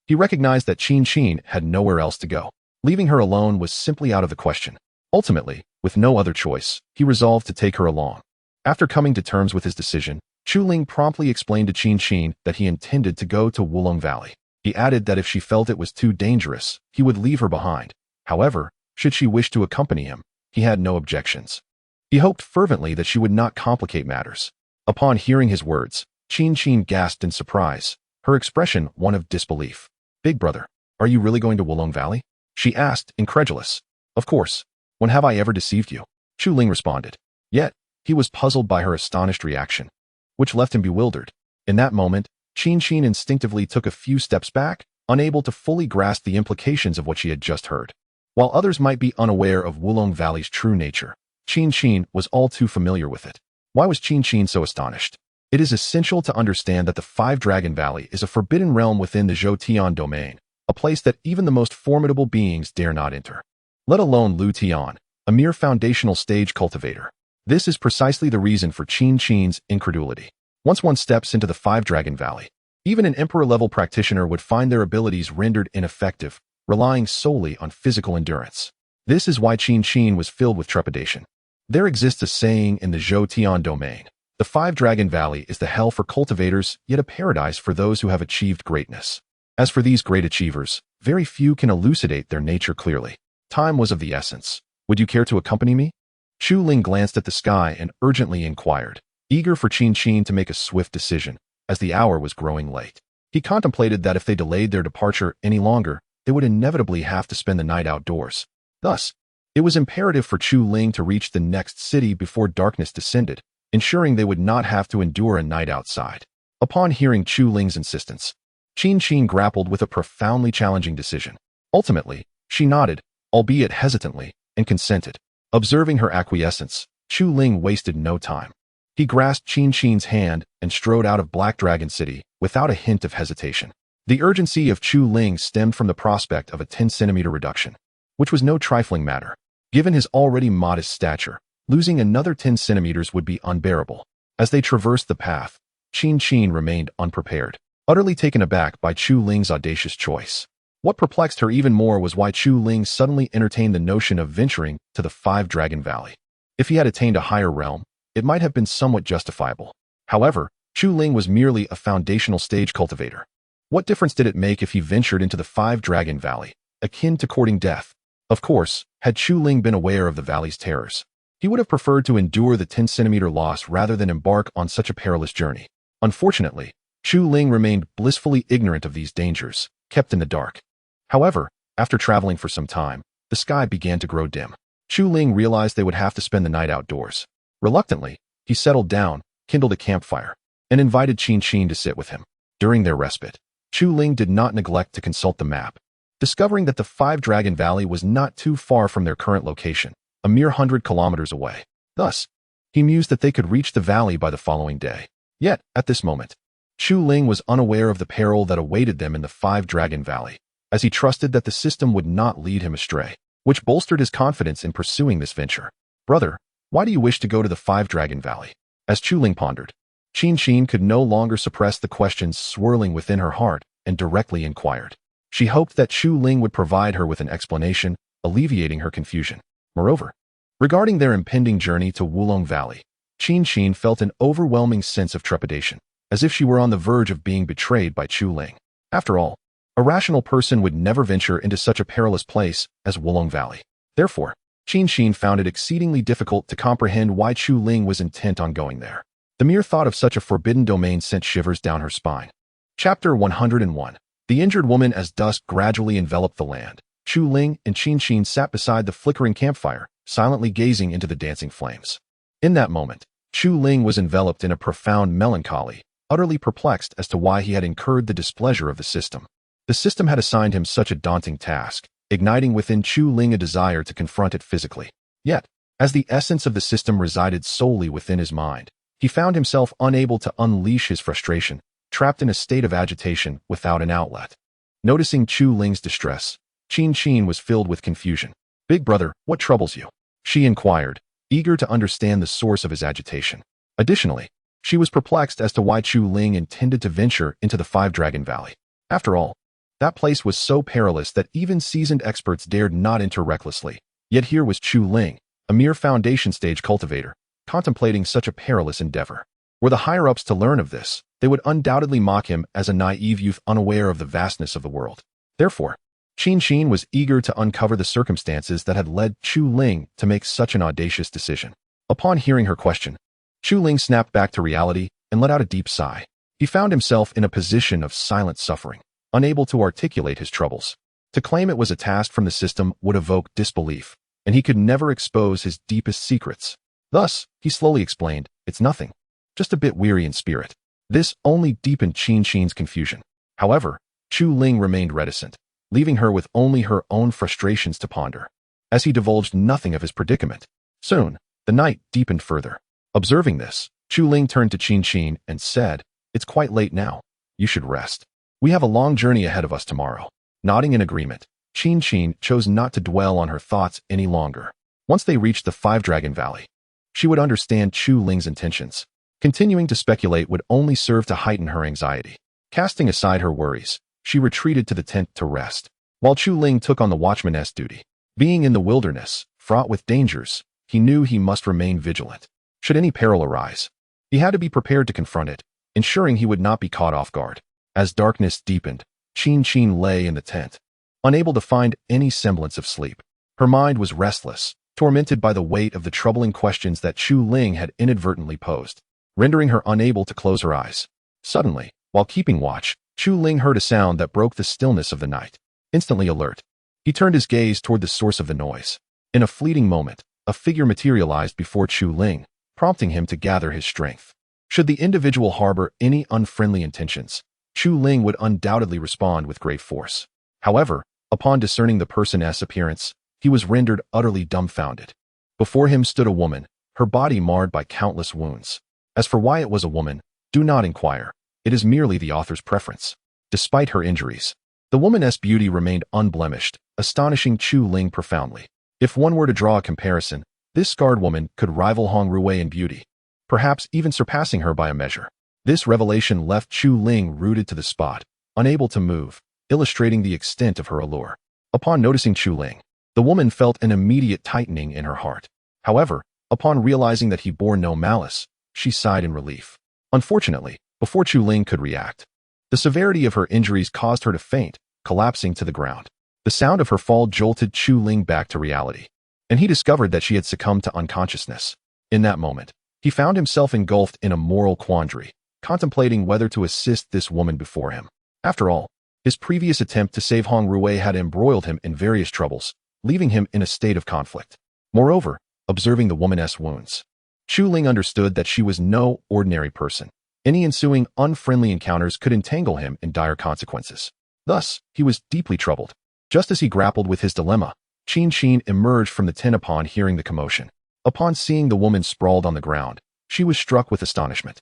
he recognized that Qin had nowhere else to go. Leaving her alone was simply out of the question. Ultimately, with no other choice, he resolved to take her along. After coming to terms with his decision, Chu Ling promptly explained to Qin that he intended to go to Wulong Valley. He added that if she felt it was too dangerous, he would leave her behind. However, should she wish to accompany him, he had no objections. He hoped fervently that she would not complicate matters. Upon hearing his words, Qin gasped in surprise, her expression one of disbelief. "Big brother, are you really going to Wulong Valley?" she asked, incredulous. "Of course. When have I ever deceived you?" Chu Ling responded. Yet, he was puzzled by her astonished reaction, which left him bewildered. In that moment, Qin instinctively took a few steps back, unable to fully grasp the implications of what she had just heard. While others might be unaware of Wulong Valley's true nature, Qin was all too familiar with it. Why was Qin so astonished? It is essential to understand that the Five Dragon Valley is a forbidden realm within the Zhou Tian domain, a place that even the most formidable beings dare not enter. Let alone Lu Tian, a mere foundational stage cultivator. This is precisely the reason for Qin's incredulity. Once one steps into the Five Dragon Valley, even an emperor-level practitioner would find their abilities rendered ineffective, relying solely on physical endurance. This is why Qin was filled with trepidation. There exists a saying in the Zhou Tian domain: the Five Dragon Valley is the hell for cultivators, yet a paradise for those who have achieved greatness. As for these great achievers, very few can elucidate their nature clearly. Time was of the essence. Would you care to accompany me? Chu Ling glanced at the sky and urgently inquired, eager for Qin to make a swift decision, as the hour was growing late. He contemplated that if they delayed their departure any longer, they would inevitably have to spend the night outdoors. Thus, it was imperative for Chu Ling to reach the next city before darkness descended, ensuring they would not have to endure a night outside. Upon hearing Chu Ling's insistence, Qin grappled with a profoundly challenging decision. Ultimately, she nodded, albeit hesitantly, and consented. Observing her acquiescence, Chu Ling wasted no time. He grasped Qin's hand and strode out of Black Dragon City without a hint of hesitation. The urgency of Chu Ling stemmed from the prospect of a 10-centimeter reduction, which was no trifling matter. Given his already modest stature, losing another 10 centimeters would be unbearable. As they traversed the path, Qin remained unprepared, utterly taken aback by Chu Ling's audacious choice. What perplexed her even more was why Chu Ling suddenly entertained the notion of venturing to the Five-Dragon Valley. If he had attained a higher realm, it might have been somewhat justifiable. However, Chu Ling was merely a foundational stage cultivator. What difference did it make if he ventured into the Five-Dragon Valley, akin to courting death? Of course, had Chu Ling been aware of the valley's terrors, he would have preferred to endure the 10-centimeter loss rather than embark on such a perilous journey. Unfortunately, Chu Ling remained blissfully ignorant of these dangers, kept in the dark. However, after traveling for some time, the sky began to grow dim. Chu Ling realized they would have to spend the night outdoors. Reluctantly, he settled down, kindled a campfire, and invited Qin to sit with him. During their respite, Chu Ling did not neglect to consult the map, discovering that the Five-Dragon Valley was not too far from their current location, a mere 100 kilometers away. Thus, he mused that they could reach the valley by the following day. Yet, at this moment, Chu Ling was unaware of the peril that awaited them in the Five-Dragon Valley, as he trusted that the system would not lead him astray, which bolstered his confidence in pursuing this venture. Brother, why do you wish to go to the Five-Dragon Valley? As Chu Ling pondered, Qin could no longer suppress the questions swirling within her heart and directly inquired. She hoped that Chu Ling would provide her with an explanation, alleviating her confusion. Moreover, regarding their impending journey to Wulong Valley, Qin felt an overwhelming sense of trepidation, as if she were on the verge of being betrayed by Chu Ling. After all, a rational person would never venture into such a perilous place as Wulong Valley. Therefore, Qin found it exceedingly difficult to comprehend why Chu Ling was intent on going there. The mere thought of such a forbidden domain sent shivers down her spine. Chapter 101. The Injured Woman. As dusk gradually enveloped the land, Chu Ling and Qin sat beside the flickering campfire, silently gazing into the dancing flames. In that moment, Chu Ling was enveloped in a profound melancholy, utterly perplexed as to why he had incurred the displeasure of the system. The system had assigned him such a daunting task, igniting within Chu Ling a desire to confront it physically. Yet, as the essence of the system resided solely within his mind, he found himself unable to unleash his frustration, trapped in a state of agitation without an outlet. Noticing Chu Ling's distress, Qin was filled with confusion. "Big brother, what troubles you?" she inquired, eager to understand the source of his agitation. Additionally, she was perplexed as to why Chu Ling intended to venture into the Five-Dragon Valley. After all, that place was so perilous that even seasoned experts dared not enter recklessly. Yet here was Chu Ling, a mere foundation stage cultivator, contemplating such a perilous endeavor. Were the higher-ups to learn of this, they would undoubtedly mock him as a naive youth unaware of the vastness of the world. Therefore, Qin was eager to uncover the circumstances that had led Chu Ling to make such an audacious decision. Upon hearing her question, Chu Ling snapped back to reality and let out a deep sigh. He found himself in a position of silent suffering, unable to articulate his troubles. To claim it was a task from the system would evoke disbelief, and he could never expose his deepest secrets. Thus, he slowly explained, "It's nothing. Just a bit weary in spirit." This only deepened Qin's confusion. However, Chu Ling remained reticent, leaving her with only her own frustrations to ponder, as he divulged nothing of his predicament. Soon, the night deepened further. Observing this, Chu Ling turned to Qin and said, "It's quite late now. You should rest. We have a long journey ahead of us tomorrow." Nodding in agreement, Qin chose not to dwell on her thoughts any longer. Once they reached the Five-Dragon Valley, she would understand Chu Ling's intentions. Continuing to speculate would only serve to heighten her anxiety. Casting aside her worries, she retreated to the tent to rest, while Chu Ling took on the watchmaness duty. Being in the wilderness, fraught with dangers, he knew he must remain vigilant. Should any peril arise, he had to be prepared to confront it, ensuring he would not be caught off guard. As darkness deepened, Qin lay in the tent, unable to find any semblance of sleep. Her mind was restless, tormented by the weight of the troubling questions that Chu Ling had inadvertently posed, rendering her unable to close her eyes. Suddenly, while keeping watch, Chu Ling heard a sound that broke the stillness of the night. Instantly alert, he turned his gaze toward the source of the noise. In a fleeting moment, a figure materialized before Chu Ling, prompting him to gather his strength. Should the individual harbor any unfriendly intentions, Chu Ling would undoubtedly respond with great force. However, upon discerning the person's appearance, he was rendered utterly dumbfounded. Before him stood a woman, her body marred by countless wounds. As for why it was a woman, do not inquire. It is merely the author's preference. despite her injuries. The woman's beauty remained unblemished, astonishing Chu Ling profoundly. If one were to draw a comparison, this scarred woman could rival Hong Ruwei in beauty, perhaps even surpassing her by a measure. This revelation left Chu Ling rooted to the spot, unable to move, illustrating the extent of her allure. Upon noticing Chu Ling, the woman felt an immediate tightening in her heart. However, upon realizing that he bore no malice, she sighed in relief. Unfortunately, before Chu Ling could react, the severity of her injuries caused her to faint, collapsing to the ground. The sound of her fall jolted Chu Ling back to reality, and he discovered that she had succumbed to unconsciousness. In that moment, he found himself engulfed in a moral quandary, contemplating whether to assist this woman before him. After all, his previous attempt to save Hong Ruwei had embroiled him in various troubles, leaving him in a state of conflict. Moreover, observing the woman's wounds, Chu Ling understood that she was no ordinary person. Any ensuing unfriendly encounters could entangle him in dire consequences. Thus, he was deeply troubled. Just as he grappled with his dilemma, Qin Qin emerged from the tent upon hearing the commotion. Upon seeing the woman sprawled on the ground, she was struck with astonishment.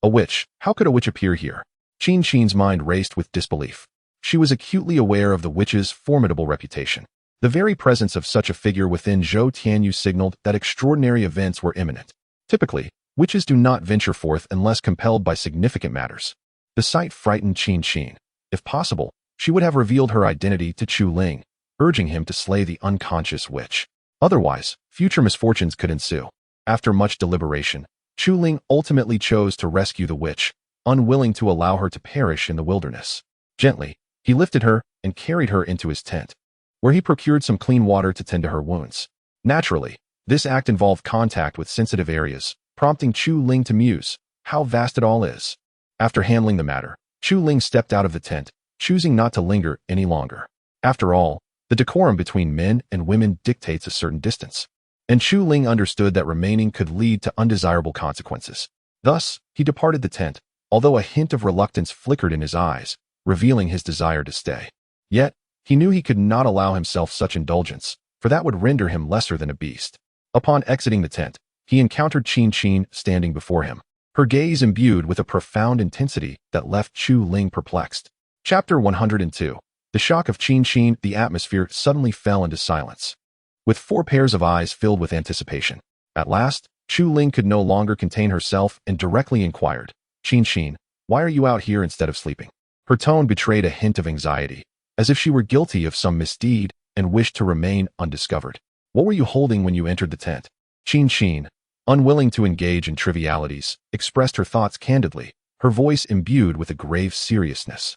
A witch? How could a witch appear here? Qin Qin's mind raced with disbelief. She was acutely aware of the witch's formidable reputation. The very presence of such a figure within Zhou Tianyu signaled that extraordinary events were imminent. Typically, witches do not venture forth unless compelled by significant matters. The sight frightened Qin Qin. If possible, she would have revealed her identity to Chu Ling, urging him to slay the unconscious witch. Otherwise, future misfortunes could ensue. After much deliberation, Chu Ling ultimately chose to rescue the witch, unwilling to allow her to perish in the wilderness. Gently, he lifted her and carried her into his tent, where he procured some clean water to tend to her wounds. Naturally, this act involved contact with sensitive areas, prompting Chu Ling to muse, how vast it all is. After handling the matter, Chu Ling stepped out of the tent, choosing not to linger any longer. After all, the decorum between men and women dictates a certain distance, and Chu Ling understood that remaining could lead to undesirable consequences. Thus, he departed the tent, although a hint of reluctance flickered in his eyes, revealing his desire to stay. Yet, he knew he could not allow himself such indulgence, for that would render him lesser than a beast. Upon exiting the tent, he encountered Qin Qin standing before him, her gaze imbued with a profound intensity that left Chu Ling perplexed. Chapter 102. The shock of Qin Qin. The atmosphere suddenly fell into silence, with 4 pairs of eyes filled with anticipation. At last, Chu Ling could no longer contain herself and directly inquired, Qin Qin, why are you out here instead of sleeping? Her tone betrayed a hint of anxiety, as if she were guilty of some misdeed and wished to remain undiscovered. What were you holding when you entered the tent? Qin Qin, unwilling to engage in trivialities, expressed her thoughts candidly, her voice imbued with a grave seriousness,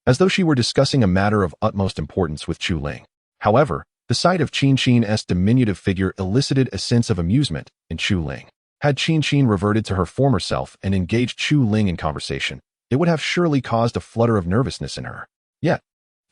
as though she were discussing a matter of utmost importance with Chu Ling. However, the sight of Qin Qin's diminutive figure elicited a sense of amusement in Chu Ling. Had Qin Qin reverted to her former self and engaged Chu Ling in conversation, it would have surely caused a flutter of nervousness in her. Yet,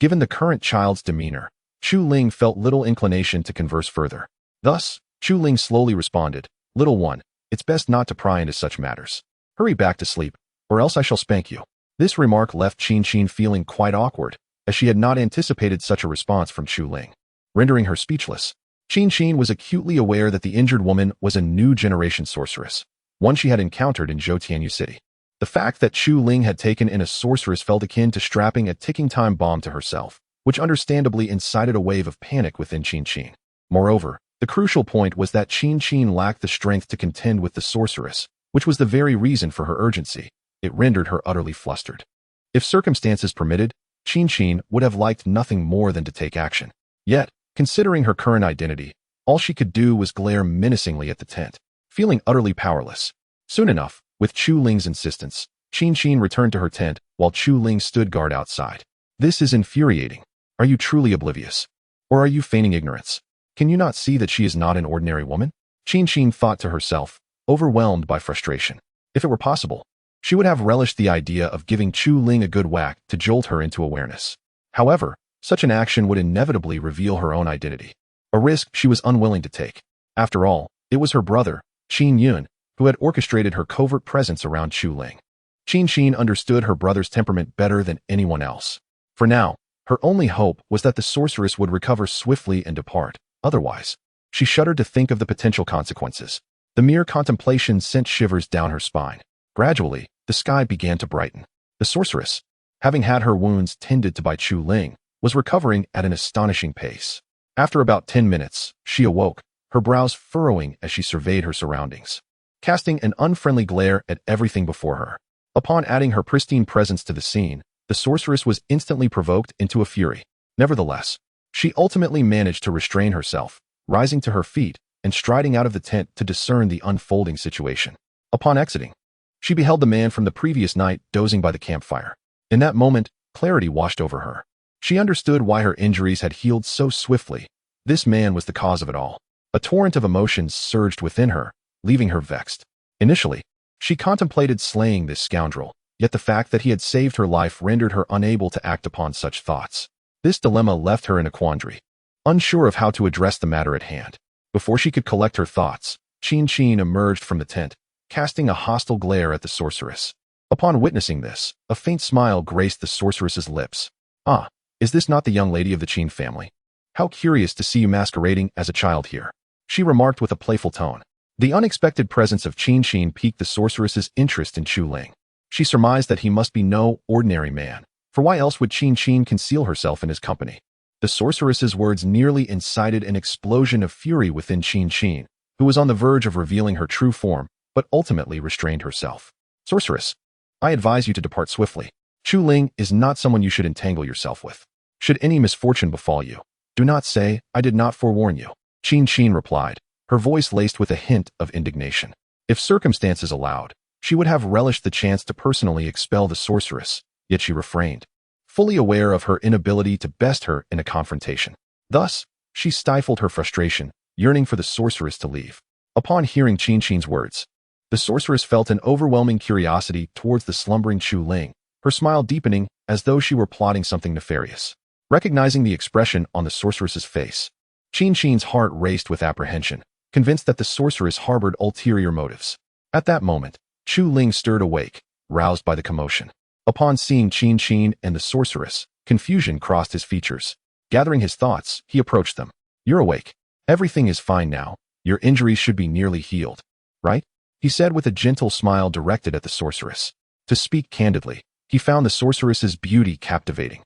given the current child's demeanor, Chu Ling felt little inclination to converse further. Thus, Chu Ling slowly responded, Little one, it's best not to pry into such matters. Hurry back to sleep, or else I shall spank you. This remark left Qin Qin feeling quite awkward, as she had not anticipated such a response from Chu Ling. Rendering her speechless, Qin Qin was acutely aware that the injured woman was a new generation sorceress, one she had encountered in Zhou Tianyu City. The fact that Chu Ling had taken in a sorceress felt akin to strapping a ticking time bomb to herself, which understandably incited a wave of panic within Qin Qin. Moreover, the crucial point was that Qin Qin lacked the strength to contend with the sorceress, which was the very reason for her urgency. It rendered her utterly flustered. If circumstances permitted, Qin Qin would have liked nothing more than to take action. Yet, considering her current identity, all she could do was glare menacingly at the tent, feeling utterly powerless. Soon enough, with Chu Ling's insistence, Qin Qin returned to her tent while Chu Ling stood guard outside. This is infuriating. Are you truly oblivious? Or are you feigning ignorance? Can you not see that she is not an ordinary woman? Qin Qin thought to herself, overwhelmed by frustration. If it were possible, she would have relished the idea of giving Chu Ling a good whack to jolt her into awareness. However, such an action would inevitably reveal her own identity, a risk she was unwilling to take. After all, it was her brother, Qin Yun, who had orchestrated her covert presence around Chu Ling. Qin Qin understood her brother's temperament better than anyone else. For now, her only hope was that the sorceress would recover swiftly and depart. Otherwise, she shuddered to think of the potential consequences. The mere contemplation sent shivers down her spine. Gradually, the sky began to brighten. The sorceress having had her wounds tended to by Chu Ling, was recovering at an astonishing pace. After about 10 minutes, she awoke, her brows furrowing as she surveyed her surroundings, casting an unfriendly glare at everything before her. Upon adding her pristine presence to the scene, the sorceress was instantly provoked into a fury. Nevertheless, she ultimately managed to restrain herself, rising to her feet and striding out of the tent to discern the unfolding situation. Upon exiting, she beheld the man from the previous night dozing by the campfire. In that moment, clarity washed over her. She understood why her injuries had healed so swiftly. This man was the cause of it all. A torrent of emotions surged within her, leaving her vexed. Initially, she contemplated slaying this scoundrel, yet the fact that he had saved her life rendered her unable to act upon such thoughts. This dilemma left her in a quandary, unsure of how to address the matter at hand. Before she could collect her thoughts, Qin emerged from the tent, casting a hostile glare at the sorceress. Upon witnessing this, a faint smile graced the sorceress's lips. "Ah, is this not the young lady of the Qin family? How curious to see you masquerading as a child here," she remarked with a playful tone. The unexpected presence of Qin piqued the sorceress's interest in Chu Ling. She surmised that he must be no ordinary man, for why else would Qin conceal herself in his company? The sorceress's words nearly incited an explosion of fury within Qin, who was on the verge of revealing her true form, but ultimately restrained herself. "Sorceress, I advise you to depart swiftly. Chu Ling is not someone you should entangle yourself with. Should any misfortune befall you, do not say I did not forewarn you," Qin replied, her voice laced with a hint of indignation. If circumstances allowed, she would have relished the chance to personally expel the sorceress, yet she refrained, fully aware of her inability to best her in a confrontation. Thus, she stifled her frustration, yearning for the sorceress to leave. Upon hearing Qin's words, the sorceress felt an overwhelming curiosity towards the slumbering Chu Ling, her smile deepening as though she were plotting something nefarious. Recognizing the expression on the sorceress's face, Qin's heart raced with apprehension, convinced that the sorceress harbored ulterior motives. At that moment, Chu Ling stirred awake, roused by the commotion. Upon seeing Qin and the sorceress, confusion crossed his features. Gathering his thoughts, he approached them. "You're awake. Everything is fine now. Your injuries should be nearly healed, right?" he said with a gentle smile directed at the sorceress. To speak candidly, he found the sorceress's beauty captivating.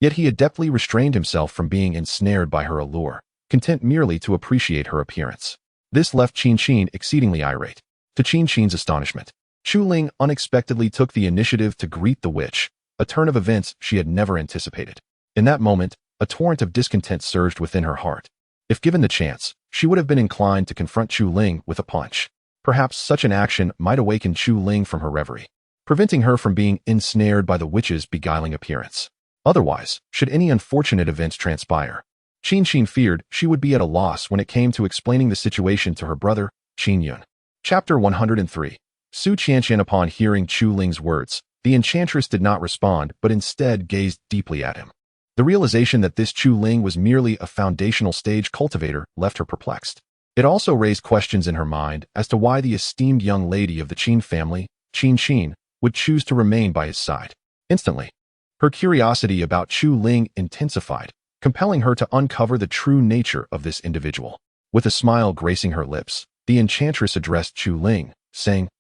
Yet he adeptly restrained himself from being ensnared by her allure, content merely to appreciate her appearance. This left Qin exceedingly irate. To Qin's astonishment, Chu Ling unexpectedly took the initiative to greet the witch, a turn of events she had never anticipated. In that moment, a torrent of discontent surged within her heart. If given the chance, she would have been inclined to confront Chu Ling with a punch. Perhaps such an action might awaken Chu Ling from her reverie, preventing her from being ensnared by the witch's beguiling appearance. Otherwise, should any unfortunate events transpire, Qin feared she would be at a loss when it came to explaining the situation to her brother, Qin Yun. Chapter 103. Su Qianqian. Upon hearing Chu Ling's words, the enchantress did not respond but instead gazed deeply at him. The realization that this Chu Ling was merely a foundational stage cultivator left her perplexed. It also raised questions in her mind as to why the esteemed young lady of the Qin family, Qin, would choose to remain by his side. Instantly, her curiosity about Chu Ling intensified, compelling her to uncover the true nature of this individual. With a smile gracing her lips, the enchantress addressed Chu Ling, saying,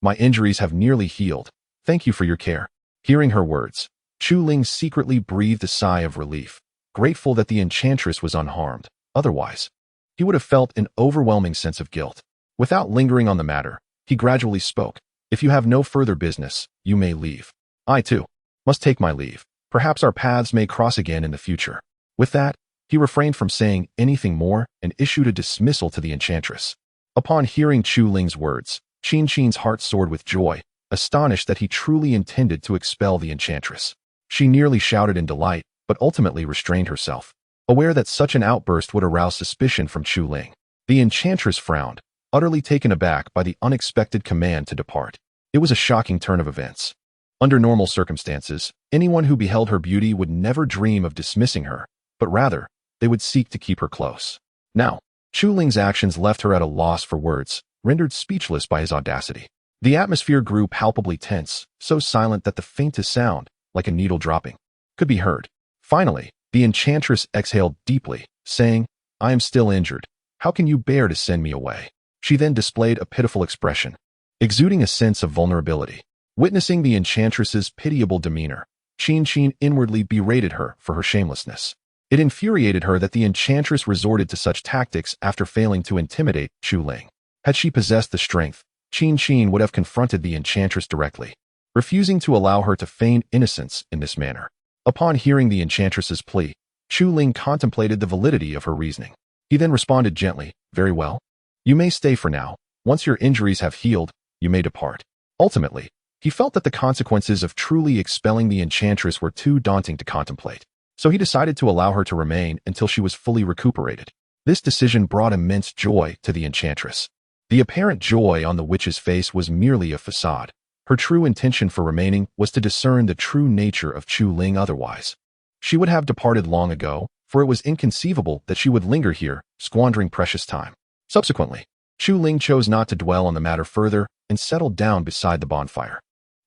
"My injuries have nearly healed. Thank you for your care." Hearing her words, Chu Ling secretly breathed a sigh of relief, grateful that the enchantress was unharmed. Otherwise, he would have felt an overwhelming sense of guilt. Without lingering on the matter, he gradually spoke. "If you have no further business, you may leave. I, too, must take my leave. Perhaps our paths may cross again in the future." With that, he refrained from saying anything more and issued a dismissal to the enchantress. Upon hearing Chu Ling's words, Qin's heart soared with joy, astonished that he truly intended to expel the enchantress. She nearly shouted in delight, but ultimately restrained herself, aware that such an outburst would arouse suspicion from Chu Ling. The enchantress frowned, utterly taken aback by the unexpected command to depart. It was a shocking turn of events. Under normal circumstances, anyone who beheld her beauty would never dream of dismissing her, but rather, they would seek to keep her close. Now, Chu Ling's actions left her at a loss for words, rendered speechless by his audacity. The atmosphere grew palpably tense, so silent that the faintest sound, like a needle dropping, could be heard. Finally, the enchantress exhaled deeply, saying, "I am still injured. How can you bear to send me away?" She then displayed a pitiful expression, exuding a sense of vulnerability. Witnessing the enchantress's pitiable demeanor, Qin inwardly berated her for her shamelessness. It infuriated her that the enchantress resorted to such tactics after failing to intimidate Chu Ling. Had she possessed the strength, Qin would have confronted the enchantress directly, refusing to allow her to feign innocence in this manner. Upon hearing the enchantress's plea, Chu Ling contemplated the validity of her reasoning. He then responded gently, "Very well. You may stay for now. Once your injuries have healed, you may depart." Ultimately, he felt that the consequences of truly expelling the enchantress were too daunting to contemplate, so he decided to allow her to remain until she was fully recuperated. This decision brought immense joy to the enchantress. The apparent joy on the witch's face was merely a facade. Her true intention for remaining was to discern the true nature of Chu Ling otherwise. She would have departed long ago, for it was inconceivable that she would linger here, squandering precious time. Subsequently, Chu Ling chose not to dwell on the matter further and settled down beside the bonfire.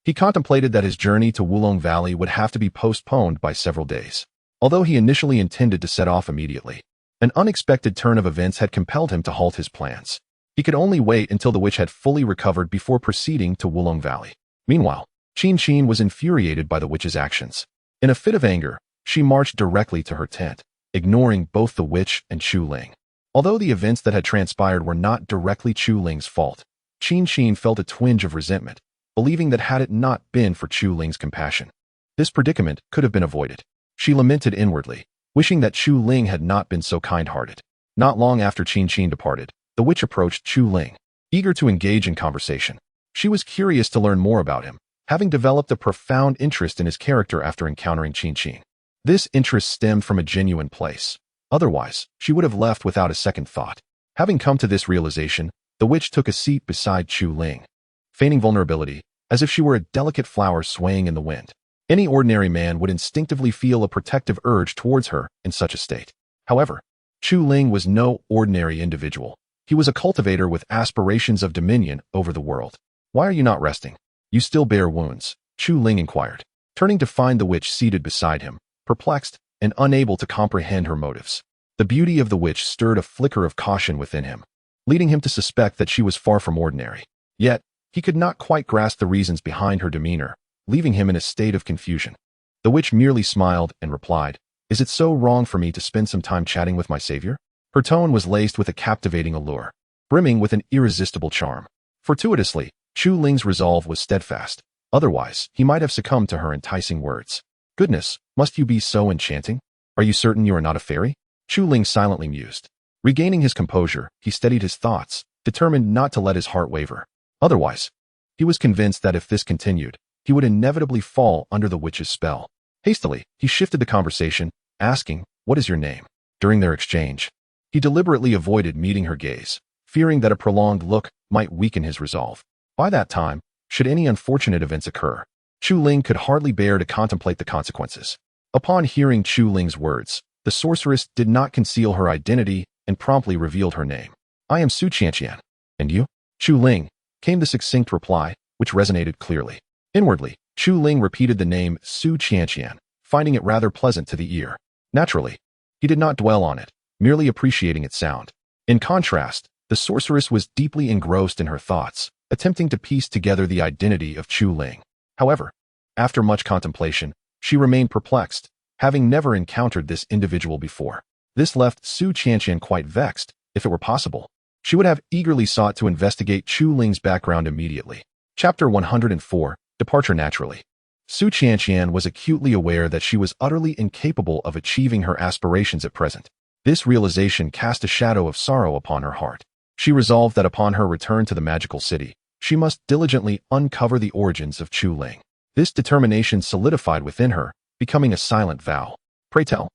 He contemplated that his journey to Wulong Valley would have to be postponed by several days. Although he initially intended to set off immediately, an unexpected turn of events had compelled him to halt his plans. He could only wait until the witch had fully recovered before proceeding to Wulong Valley. Meanwhile, Qin was infuriated by the witch's actions. In a fit of anger, she marched directly to her tent, ignoring both the witch and Chu Ling. Although the events that had transpired were not directly Chu Ling's fault, Qin felt a twinge of resentment, believing that had it not been for Chu Ling's compassion, this predicament could have been avoided. She lamented inwardly, wishing that Chu Ling had not been so kind-hearted. Not long after Qin departed, the witch approached Chu Ling, eager to engage in conversation. She was curious to learn more about him, having developed a profound interest in his character after encountering Qin. This interest stemmed from a genuine place. Otherwise, she would have left without a second thought. Having come to this realization, the witch took a seat beside Chu Ling, feigning vulnerability, as if she were a delicate flower swaying in the wind. Any ordinary man would instinctively feel a protective urge towards her in such a state. However, Chu Ling was no ordinary individual. He was a cultivator with aspirations of dominion over the world. "Why are you not resting? You still bear wounds," Chu Ling inquired, turning to find the witch seated beside him, perplexed and unable to comprehend her motives. The beauty of the witch stirred a flicker of caution within him, leading him to suspect that she was far from ordinary. Yet, he could not quite grasp the reasons behind her demeanor, leaving him in a state of confusion. The witch merely smiled and replied, "Is it so wrong for me to spend some time chatting with my savior?" Her tone was laced with a captivating allure, brimming with an irresistible charm. Fortuitously, Chu Ling's resolve was steadfast. Otherwise, he might have succumbed to her enticing words. "Goodness, must you be so enchanting? Are you certain you are not a fairy?" Chu Ling silently mused. Regaining his composure, he steadied his thoughts, determined not to let his heart waver. Otherwise, he was convinced that if this continued, he would inevitably fall under the witch's spell. Hastily, he shifted the conversation, asking, "What is your name?" During their exchange, he deliberately avoided meeting her gaze, fearing that a prolonged look might weaken his resolve. By that time, should any unfortunate events occur, Chu Ling could hardly bear to contemplate the consequences. Upon hearing Chu Ling's words, the sorceress did not conceal her identity and promptly revealed her name. "I am Su Qianqian. And you?" "Chu Ling," came the succinct reply, which resonated clearly. Inwardly, Chu Ling repeated the name Su Qianqian, finding it rather pleasant to the ear. Naturally, he did not dwell on it, merely appreciating its sound. In contrast, the sorceress was deeply engrossed in her thoughts, attempting to piece together the identity of Chu Ling. However, after much contemplation, she remained perplexed, having never encountered this individual before. This left Su Qianqian quite vexed. If it were possible, she would have eagerly sought to investigate Chu Ling's background immediately. Chapter 104, Departure Naturally. Su Qianqian was acutely aware that she was utterly incapable of achieving her aspirations at present. This realization cast a shadow of sorrow upon her heart. She resolved that upon her return to the magical city, she must diligently uncover the origins of Chu Ling. This determination solidified within her, becoming a silent vow. "Pray tell,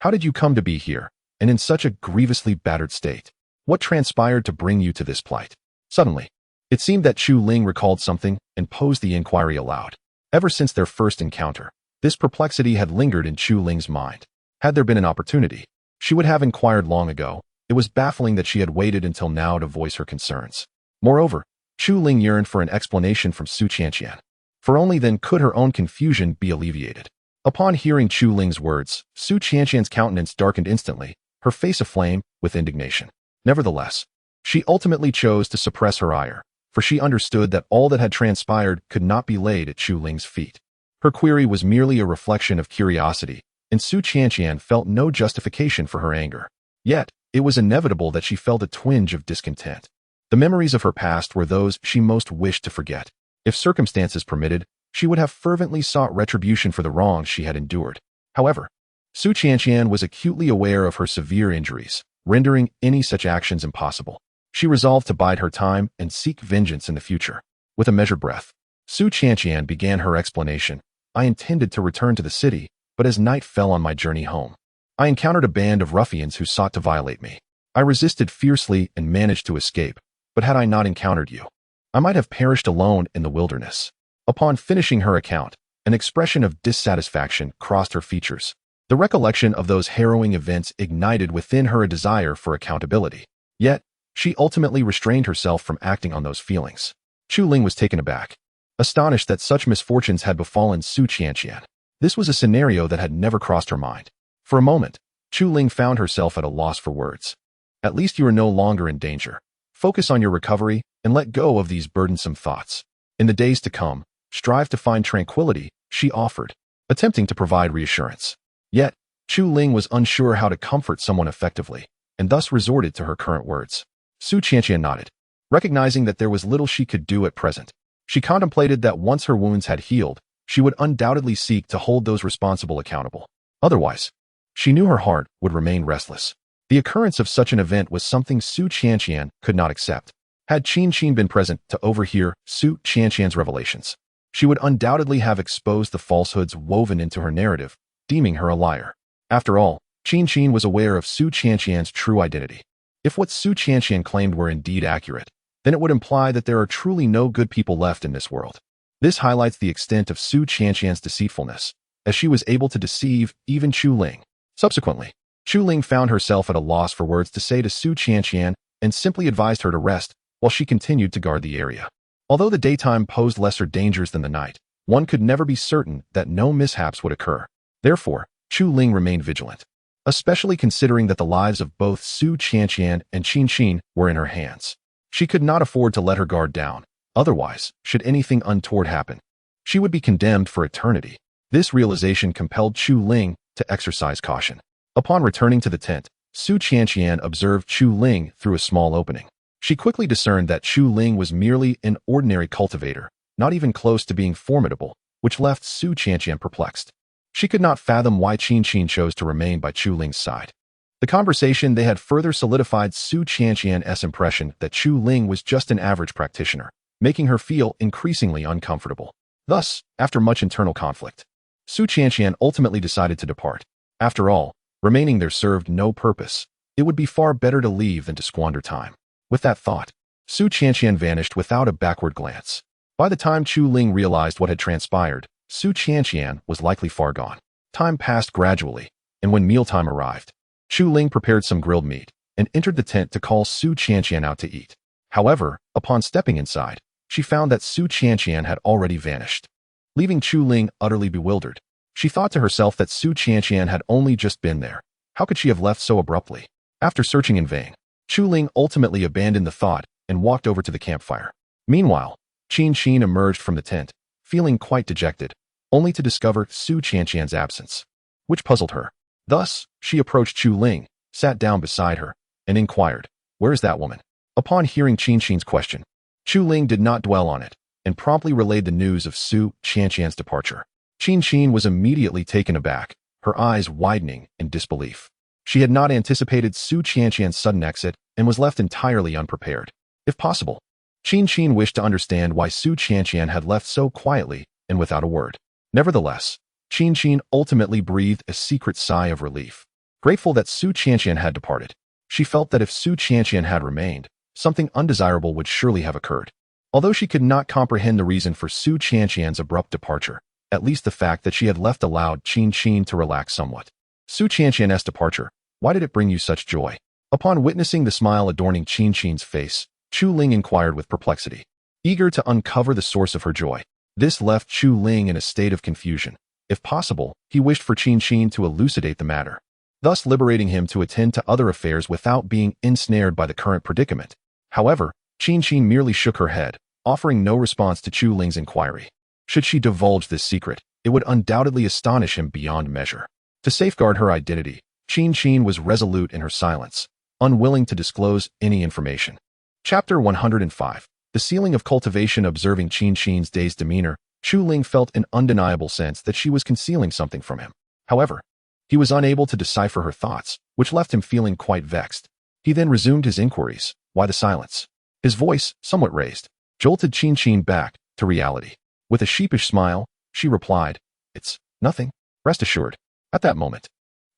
how did you come to be here, and in such a grievously battered state? What transpired to bring you to this plight?" Suddenly, it seemed that Chu Ling recalled something and posed the inquiry aloud. Ever since their first encounter, this perplexity had lingered in Chu Ling's mind. Had there been an opportunity, she would have inquired long ago. It was baffling that she had waited until now to voice her concerns. Moreover, Chu Ling yearned for an explanation from Su Qianqian, for only then could her own confusion be alleviated. Upon hearing Chu Ling's words, Su Qianqian's countenance darkened instantly, her face aflame with indignation. Nevertheless, she ultimately chose to suppress her ire, for she understood that all that had transpired could not be laid at Chu Ling's feet. Her query was merely a reflection of curiosity, and Su Qianqian felt no justification for her anger. Yet, it was inevitable that she felt a twinge of discontent. The memories of her past were those she most wished to forget. If circumstances permitted, she would have fervently sought retribution for the wrongs she had endured. However, Su Qianqian was acutely aware of her severe injuries, rendering any such actions impossible. She resolved to bide her time and seek vengeance in the future. With a measured breath, Su Qianqian began her explanation. I intended to return to the city, but as night fell on my journey home, I encountered a band of ruffians who sought to violate me. I resisted fiercely and managed to escape, but had I not encountered you, I might have perished alone in the wilderness. Upon finishing her account, an expression of dissatisfaction crossed her features. The recollection of those harrowing events ignited within her a desire for accountability. Yet, she ultimately restrained herself from acting on those feelings. Chu Ling was taken aback, astonished that such misfortunes had befallen Su Qianqian. This was a scenario that had never crossed her mind. For a moment, Chu Ling found herself at a loss for words. At least you are no longer in danger. Focus on your recovery and let go of these burdensome thoughts. In the days to come, strive to find tranquility, she offered, attempting to provide reassurance. Yet, Chu Ling was unsure how to comfort someone effectively, and thus resorted to her current words. Su Qianqian nodded, recognizing that there was little she could do at present. She contemplated that once her wounds had healed, she would undoubtedly seek to hold those responsible accountable. Otherwise, she knew her heart would remain restless. The occurrence of such an event was something Su Qianqian could not accept. Had Qin Qin been present to overhear Su Qianqian's revelations, she would undoubtedly have exposed the falsehoods woven into her narrative, deeming her a liar. After all, Qin Qin was aware of Su Qianqian's true identity. If what Su Qianqian claimed were indeed accurate, then it would imply that there are truly no good people left in this world. This highlights the extent of Su Qianqian's deceitfulness, as she was able to deceive even Chu Ling. Subsequently, Chu Ling found herself at a loss for words to say to Su Qianqian and simply advised her to rest while she continued to guard the area. Although the daytime posed lesser dangers than the night, one could never be certain that no mishaps would occur. Therefore, Chu Ling remained vigilant, especially considering that the lives of both Su Qianqian and Qin Qin were in her hands. She could not afford to let her guard down. Otherwise, should anything untoward happen, she would be condemned for eternity. This realization compelled Chu Ling to exercise caution. Upon returning to the tent, Su Qianqian observed Chu Ling through a small opening. She quickly discerned that Chu Ling was merely an ordinary cultivator, not even close to being formidable, which left Su Qianqian perplexed. She could not fathom why Qin Qin chose to remain by Chu Ling's side. The conversation they had further solidified Su Qianqian's impression that Chu Ling was just an average practitioner, making her feel increasingly uncomfortable. Thus, after much internal conflict, Su Qianqian ultimately decided to depart. After all, remaining there served no purpose. It would be far better to leave than to squander time. With that thought, Su Qianqian vanished without a backward glance. By the time Chu Ling realized what had transpired, Su Qianqian was likely far gone. Time passed gradually, and when mealtime arrived, Chu Ling prepared some grilled meat and entered the tent to call Su Qianqian out to eat. However, upon stepping inside, she found that Su Qianqian had already vanished. Leaving Chu Ling utterly bewildered, she thought to herself that Su Qianqian had only just been there. How could she have left so abruptly? After searching in vain, Chu Ling ultimately abandoned the thought and walked over to the campfire. Meanwhile, Qin Qin emerged from the tent, feeling quite dejected, only to discover Su Qianqian's absence, which puzzled her. Thus, she approached Chu Ling, sat down beside her, and inquired, "Where is that woman?" Upon hearing Qin Qin's question, Chu Ling did not dwell on it, and promptly relayed the news of Su Qianqian's departure. Qin Qin was immediately taken aback, her eyes widening in disbelief. She had not anticipated Su Qianqian's sudden exit and was left entirely unprepared. If possible, Qin Qin wished to understand why Su Qianqian had left so quietly and without a word. Nevertheless, Qin Qin ultimately breathed a secret sigh of relief. Grateful that Su Qianqian had departed, she felt that if Su Qianqian had remained, something undesirable would surely have occurred. Although she could not comprehend the reason for Su Qianqian's abrupt departure, at least the fact that she had left allowed Qin Qin to relax somewhat. Su Qianqian's departure, why did it bring you such joy? Upon witnessing the smile adorning Qin Qin's face, Chu Ling inquired with perplexity, eager to uncover the source of her joy. This left Chu Ling in a state of confusion. If possible, he wished for Qin Qin to elucidate the matter, thus liberating him to attend to other affairs without being ensnared by the current predicament. However, Qin Qin merely shook her head, offering no response to Chu Ling's inquiry. Should she divulge this secret, it would undoubtedly astonish him beyond measure. To safeguard her identity, Qin was resolute in her silence, unwilling to disclose any information. Chapter 105. The ceiling of cultivation. Observing Qin's dazed demeanor, Chu Ling felt an undeniable sense that she was concealing something from him. However, he was unable to decipher her thoughts, which left him feeling quite vexed. He then resumed his inquiries. Why the silence? His voice, somewhat raised, jolted Qin back to reality. With a sheepish smile, she replied, "It's nothing. Rest assured." At that moment,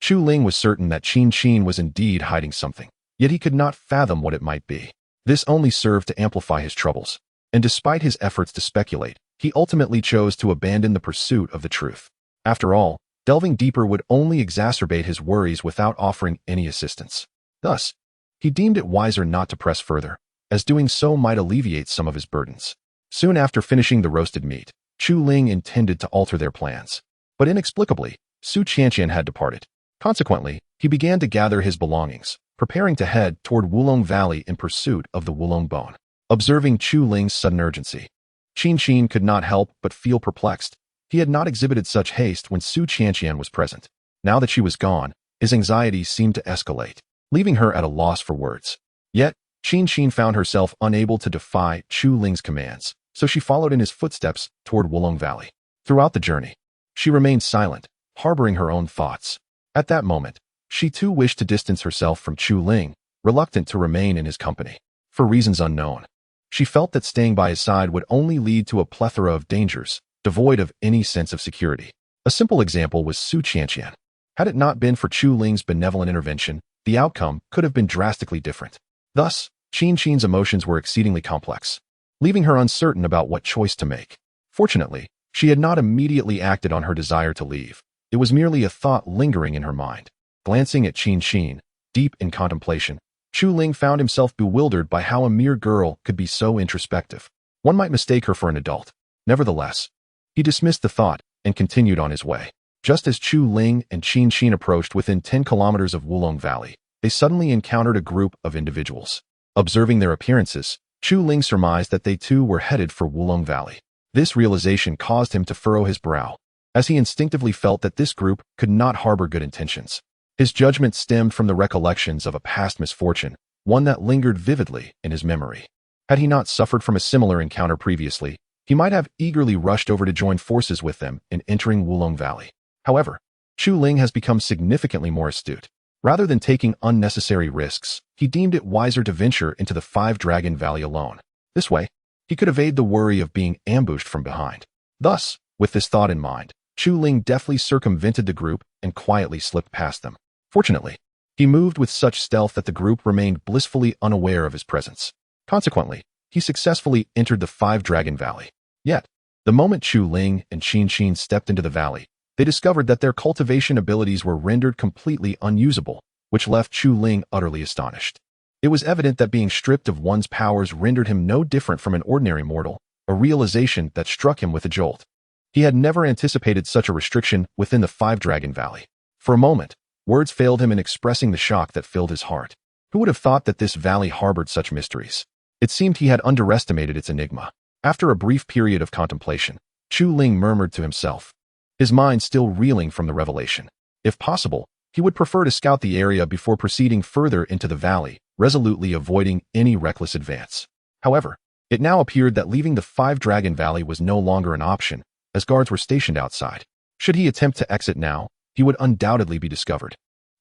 Chu Ling was certain that Qin was indeed hiding something, yet he could not fathom what it might be. This only served to amplify his troubles, and despite his efforts to speculate, he ultimately chose to abandon the pursuit of the truth. After all, delving deeper would only exacerbate his worries without offering any assistance. Thus, he deemed it wiser not to press further, as doing so might alleviate some of his burdens. Soon after finishing the roasted meat, Chu Ling intended to alter their plans. But inexplicably, Su Qianqian had departed. Consequently, he began to gather his belongings, preparing to head toward Wulong Valley in pursuit of the Wulong bone. Observing Chu Ling's sudden urgency, Qin could not help but feel perplexed. He had not exhibited such haste when Su Qianqian was present. Now that she was gone, his anxiety seemed to escalate, leaving her at a loss for words. Yet, Qin found herself unable to defy Chu Ling's commands, so she followed in his footsteps toward Wulong Valley. Throughout the journey, she remained silent, harboring her own thoughts. At that moment, she too wished to distance herself from Chu Ling, reluctant to remain in his company. For reasons unknown, she felt that staying by his side would only lead to a plethora of dangers, devoid of any sense of security. A simple example was Su Qianqian. Had it not been for Chu Ling's benevolent intervention, the outcome could have been drastically different. Thus, Qin's emotions were exceedingly complex, leaving her uncertain about what choice to make. Fortunately, she had not immediately acted on her desire to leave. It was merely a thought lingering in her mind. Glancing at Qin, deep in contemplation, Chu Ling found himself bewildered by how a mere girl could be so introspective. One might mistake her for an adult. Nevertheless, he dismissed the thought and continued on his way. Just as Chu Ling and Qin approached within 10 kilometers of Wulong Valley, they suddenly encountered a group of individuals. Observing their appearances, Chu Ling surmised that they too were headed for Wulong Valley. This realization caused him to furrow his brow, as he instinctively felt that this group could not harbor good intentions. His judgment stemmed from the recollections of a past misfortune, one that lingered vividly in his memory. Had he not suffered from a similar encounter previously, he might have eagerly rushed over to join forces with them in entering Wulong Valley. However, Chu Ling has become significantly more astute. Rather than taking unnecessary risks, he deemed it wiser to venture into the Five-Dragon Valley alone. This way, he could evade the worry of being ambushed from behind. Thus, with this thought in mind, Chu Ling deftly circumvented the group and quietly slipped past them. Fortunately, he moved with such stealth that the group remained blissfully unaware of his presence. Consequently, he successfully entered the Five-Dragon Valley. Yet, the moment Chu Ling and Qin stepped into the valley, they discovered that their cultivation abilities were rendered completely unusable, which left Chu Ling utterly astonished. It was evident that being stripped of one's powers rendered him no different from an ordinary mortal, a realization that struck him with a jolt. He had never anticipated such a restriction within the Five-Dragon Valley. For a moment, words failed him in expressing the shock that filled his heart. Who would have thought that this valley harbored such mysteries? It seemed he had underestimated its enigma. After a brief period of contemplation, Chu Ling murmured to himself, his mind still reeling from the revelation. If possible, he would prefer to scout the area before proceeding further into the valley, resolutely avoiding any reckless advance. However, it now appeared that leaving the Five-Dragon Valley was no longer an option, as guards were stationed outside. Should he attempt to exit now, he would undoubtedly be discovered.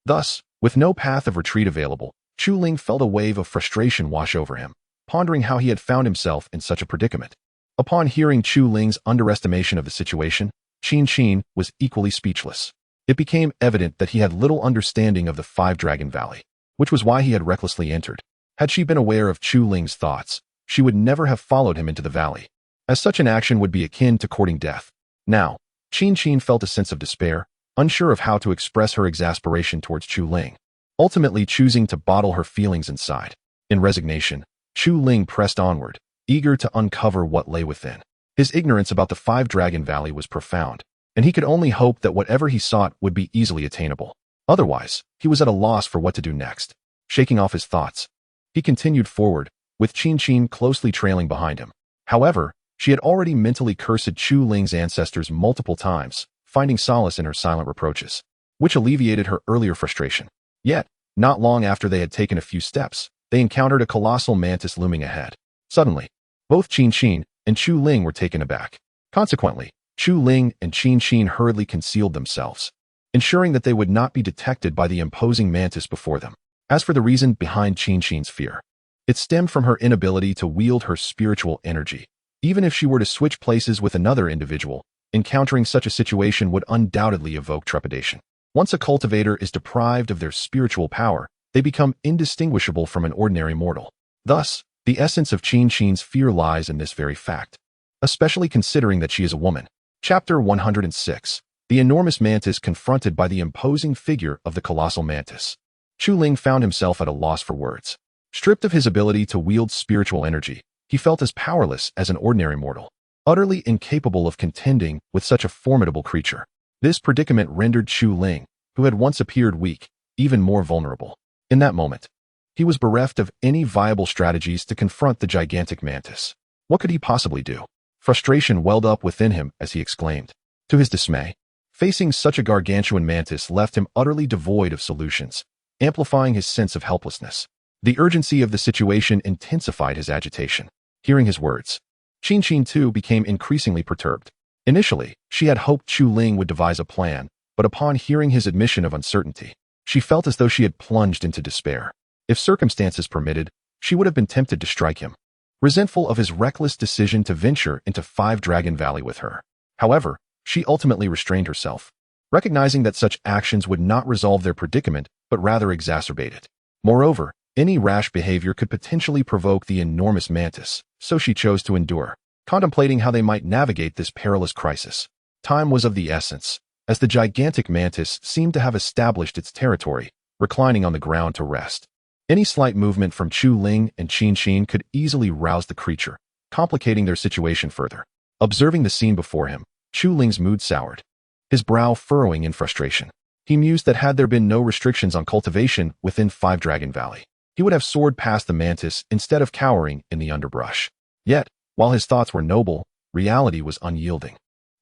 Thus, with no path of retreat available, Chu Ling felt a wave of frustration wash over him, pondering how he had found himself in such a predicament. Upon hearing Chu Ling's underestimation of the situation, Qin was equally speechless. It became evident that he had little understanding of the Five-Dragon Valley, which was why he had recklessly entered. Had she been aware of Chu Ling's thoughts, she would never have followed him into the valley, as such an action would be akin to courting death. Now, Qin felt a sense of despair, unsure of how to express her exasperation towards Chu Ling, ultimately choosing to bottle her feelings inside. In resignation, Chu Ling pressed onward, eager to uncover what lay within. His ignorance about the Five-Dragon Valley was profound, and he could only hope that whatever he sought would be easily attainable. Otherwise, he was at a loss for what to do next. Shaking off his thoughts, he continued forward, with Qin closely trailing behind him. However, She had already mentally cursed Chu Ling's ancestors multiple times, finding solace in her silent reproaches, which alleviated her earlier frustration. Yet, not long after they had taken a few steps, they encountered a colossal mantis looming ahead. Suddenly, both Qin and Chu Ling were taken aback. Consequently, Chu Ling and Qin hurriedly concealed themselves, ensuring that they would not be detected by the imposing mantis before them. As for the reason behind Qin's fear, it stemmed from her inability to wield her spiritual energy. Even if she were to switch places with another individual, encountering such a situation would undoubtedly evoke trepidation. Once a cultivator is deprived of their spiritual power, they become indistinguishable from an ordinary mortal. Thus, the essence of Qin's fear lies in this very fact, especially considering that she is a woman. Chapter 106. The enormous mantis confronted by the imposing figure of the colossal mantis. Chu Ling found himself at a loss for words. Stripped of his ability to wield spiritual energy, he felt as powerless as an ordinary mortal, utterly incapable of contending with such a formidable creature. This predicament rendered Chu Ling, who had once appeared weak, even more vulnerable. In that moment, he was bereft of any viable strategies to confront the gigantic mantis. What could he possibly do? Frustration welled up within him as he exclaimed. To his dismay, facing such a gargantuan mantis left him utterly devoid of solutions, amplifying his sense of helplessness. The urgency of the situation intensified his agitation. Hearing his words, Qin too became increasingly perturbed. Initially, she had hoped Chu Ling would devise a plan, but upon hearing his admission of uncertainty, she felt as though she had plunged into despair. If circumstances permitted, she would have been tempted to strike him, resentful of his reckless decision to venture into Five Dragon Valley with her. However, she ultimately restrained herself, recognizing that such actions would not resolve their predicament, but rather exacerbate it. Moreover, any rash behavior could potentially provoke the enormous mantis, so she chose to endure, contemplating how they might navigate this perilous crisis. Time was of the essence, as the gigantic mantis seemed to have established its territory, reclining on the ground to rest. Any slight movement from Chu Ling and Qin could easily rouse the creature, complicating their situation further. Observing the scene before him, Chu Ling's mood soured, his brow furrowing in frustration. He mused that had there been no restrictions on cultivation within Five Dragon Valley, he would have soared past the mantis instead of cowering in the underbrush. Yet, while his thoughts were noble, reality was unyielding.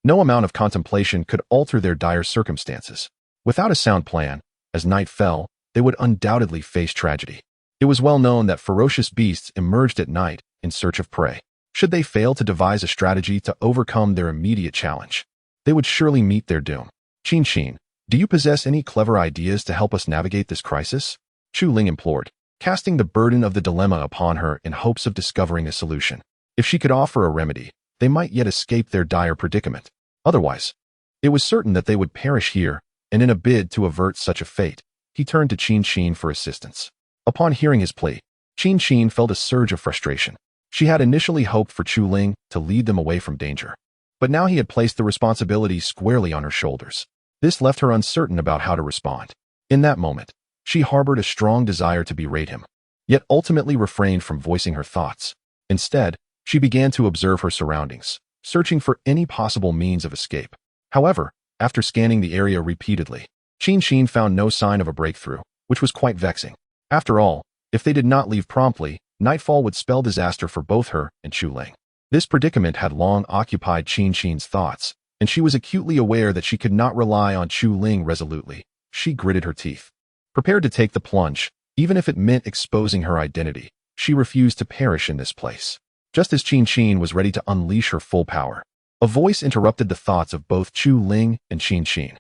No amount of contemplation could alter their dire circumstances. Without a sound plan, as night fell, they would undoubtedly face tragedy. It was well known that ferocious beasts emerged at night in search of prey. Should they fail to devise a strategy to overcome their immediate challenge, they would surely meet their doom. Qin, do you possess any clever ideas to help us navigate this crisis? Chu Ling implored, casting the burden of the dilemma upon her in hopes of discovering a solution. If she could offer a remedy, they might yet escape their dire predicament. Otherwise, it was certain that they would perish here, and in a bid to avert such a fate, he turned to Qin for assistance. Upon hearing his plea, Qin felt a surge of frustration. She had initially hoped for Chu Ling to lead them away from danger, but now he had placed the responsibility squarely on her shoulders. This left her uncertain about how to respond. In that moment, she harbored a strong desire to berate him, yet ultimately refrained from voicing her thoughts. Instead, she began to observe her surroundings, searching for any possible means of escape. However, after scanning the area repeatedly, Qin found no sign of a breakthrough, which was quite vexing. After all, if they did not leave promptly, nightfall would spell disaster for both her and Chu Ling. This predicament had long occupied Qin's thoughts, and she was acutely aware that she could not rely on Chu Ling resolutely. She gritted her teeth, prepared to take the plunge, even if it meant exposing her identity. She refused to perish in this place. Just as Qin was ready to unleash her full power, a voice interrupted the thoughts of both Chu Ling and Qin.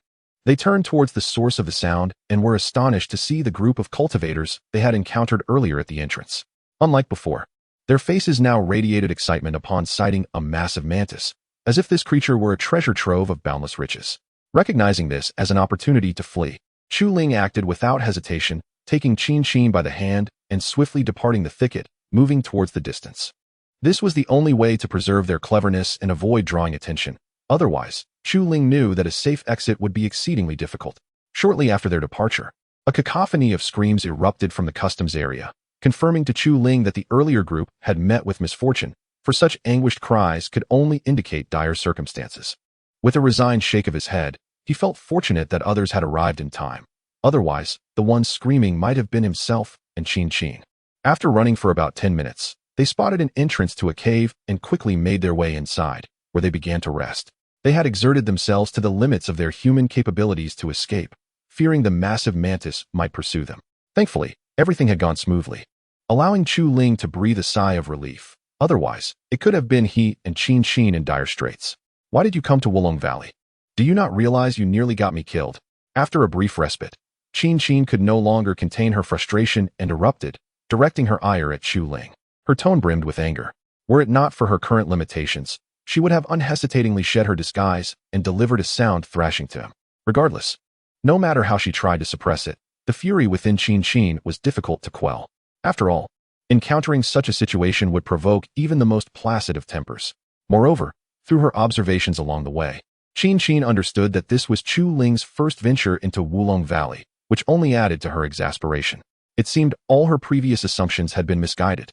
They turned towards the source of the sound and were astonished to see the group of cultivators they had encountered earlier at the entrance. Unlike before, their faces now radiated excitement upon sighting a massive mantis, as if this creature were a treasure trove of boundless riches. Recognizing this as an opportunity to flee, Chu Ling acted without hesitation, taking Qin by the hand and swiftly departing the thicket, moving towards the distance. This was the only way to preserve their cleverness and avoid drawing attention. Otherwise, Chu Ling knew that a safe exit would be exceedingly difficult. Shortly after their departure, a cacophony of screams erupted from the customs area, confirming to Chu Ling that the earlier group had met with misfortune, for such anguished cries could only indicate dire circumstances. With a resigned shake of his head, he felt fortunate that others had arrived in time. Otherwise, the one screaming might have been himself and Qin. After running for about 10 minutes, They spotted an entrance to a cave and quickly made their way inside, where they began to rest. They had exerted themselves to the limits of their human capabilities to escape, fearing the massive mantis might pursue them. Thankfully, everything had gone smoothly, allowing Chu Ling to breathe a sigh of relief. Otherwise, it could have been he and Qin Xin in dire straits. Why did you come to Wulong Valley? Do you not realize you nearly got me killed? After a brief respite, Qin Xin could no longer contain her frustration and erupted, directing her ire at Chu Ling. Her tone brimmed with anger. Were it not for her current limitations, she would have unhesitatingly shed her disguise and delivered a sound thrashing to him. Regardless, no matter how she tried to suppress it, the fury within Qin Xin was difficult to quell. After all, encountering such a situation would provoke even the most placid of tempers. Moreover, through her observations along the way, Qin Xin understood that this was Chu Ling's first venture into Wulong Valley, which only added to her exasperation. It seemed all her previous assumptions had been misguided.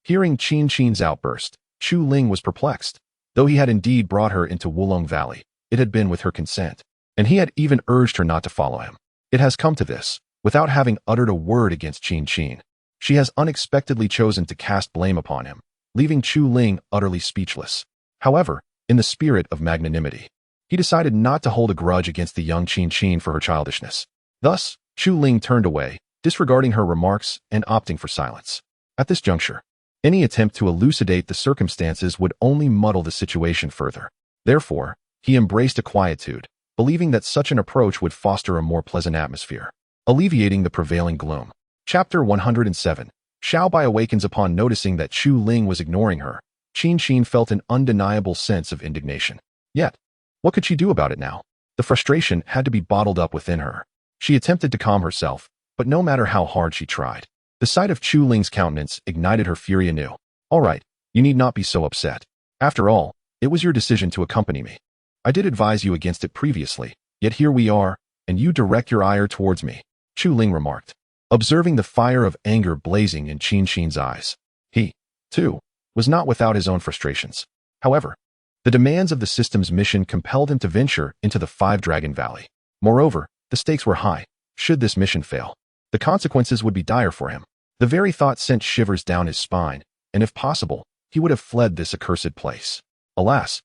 Hearing Qin Xin's outburst, Chu Ling was perplexed. Though he had indeed brought her into Wulong Valley, it had been with her consent, and he had even urged her not to follow him. It has come to this, without having uttered a word against Qin Xin. She has unexpectedly chosen to cast blame upon him, leaving Chu Ling utterly speechless. However, in the spirit of magnanimity, he decided not to hold a grudge against the young Qin Xin for her childishness. Thus, Chu Ling turned away, disregarding her remarks and opting for silence. At this juncture, any attempt to elucidate the circumstances would only muddle the situation further. Therefore, he embraced a quietude, believing that such an approach would foster a more pleasant atmosphere, alleviating the prevailing gloom. Chapter 107. Xiaobai awakens. Upon noticing that Chu Ling was ignoring her, Qin Xin felt an undeniable sense of indignation. Yet, what could she do about it now? The frustration had to be bottled up within her. She attempted to calm herself, but no matter how hard she tried, the sight of Chu Ling's countenance ignited her fury anew. All right, you need not be so upset. After all, it was your decision to accompany me. I did advise you against it previously, yet here we are, and you direct your ire towards me, Chu Ling remarked, observing the fire of anger blazing in Qin Xin's eyes. He, too, was not without his own frustrations. However, the demands of the system's mission compelled him to venture into the Five-Dragon Valley. Moreover, the stakes were high. Should this mission fail, the consequences would be dire for him. The very thought sent shivers down his spine, and if possible, he would have fled this accursed place. Alas,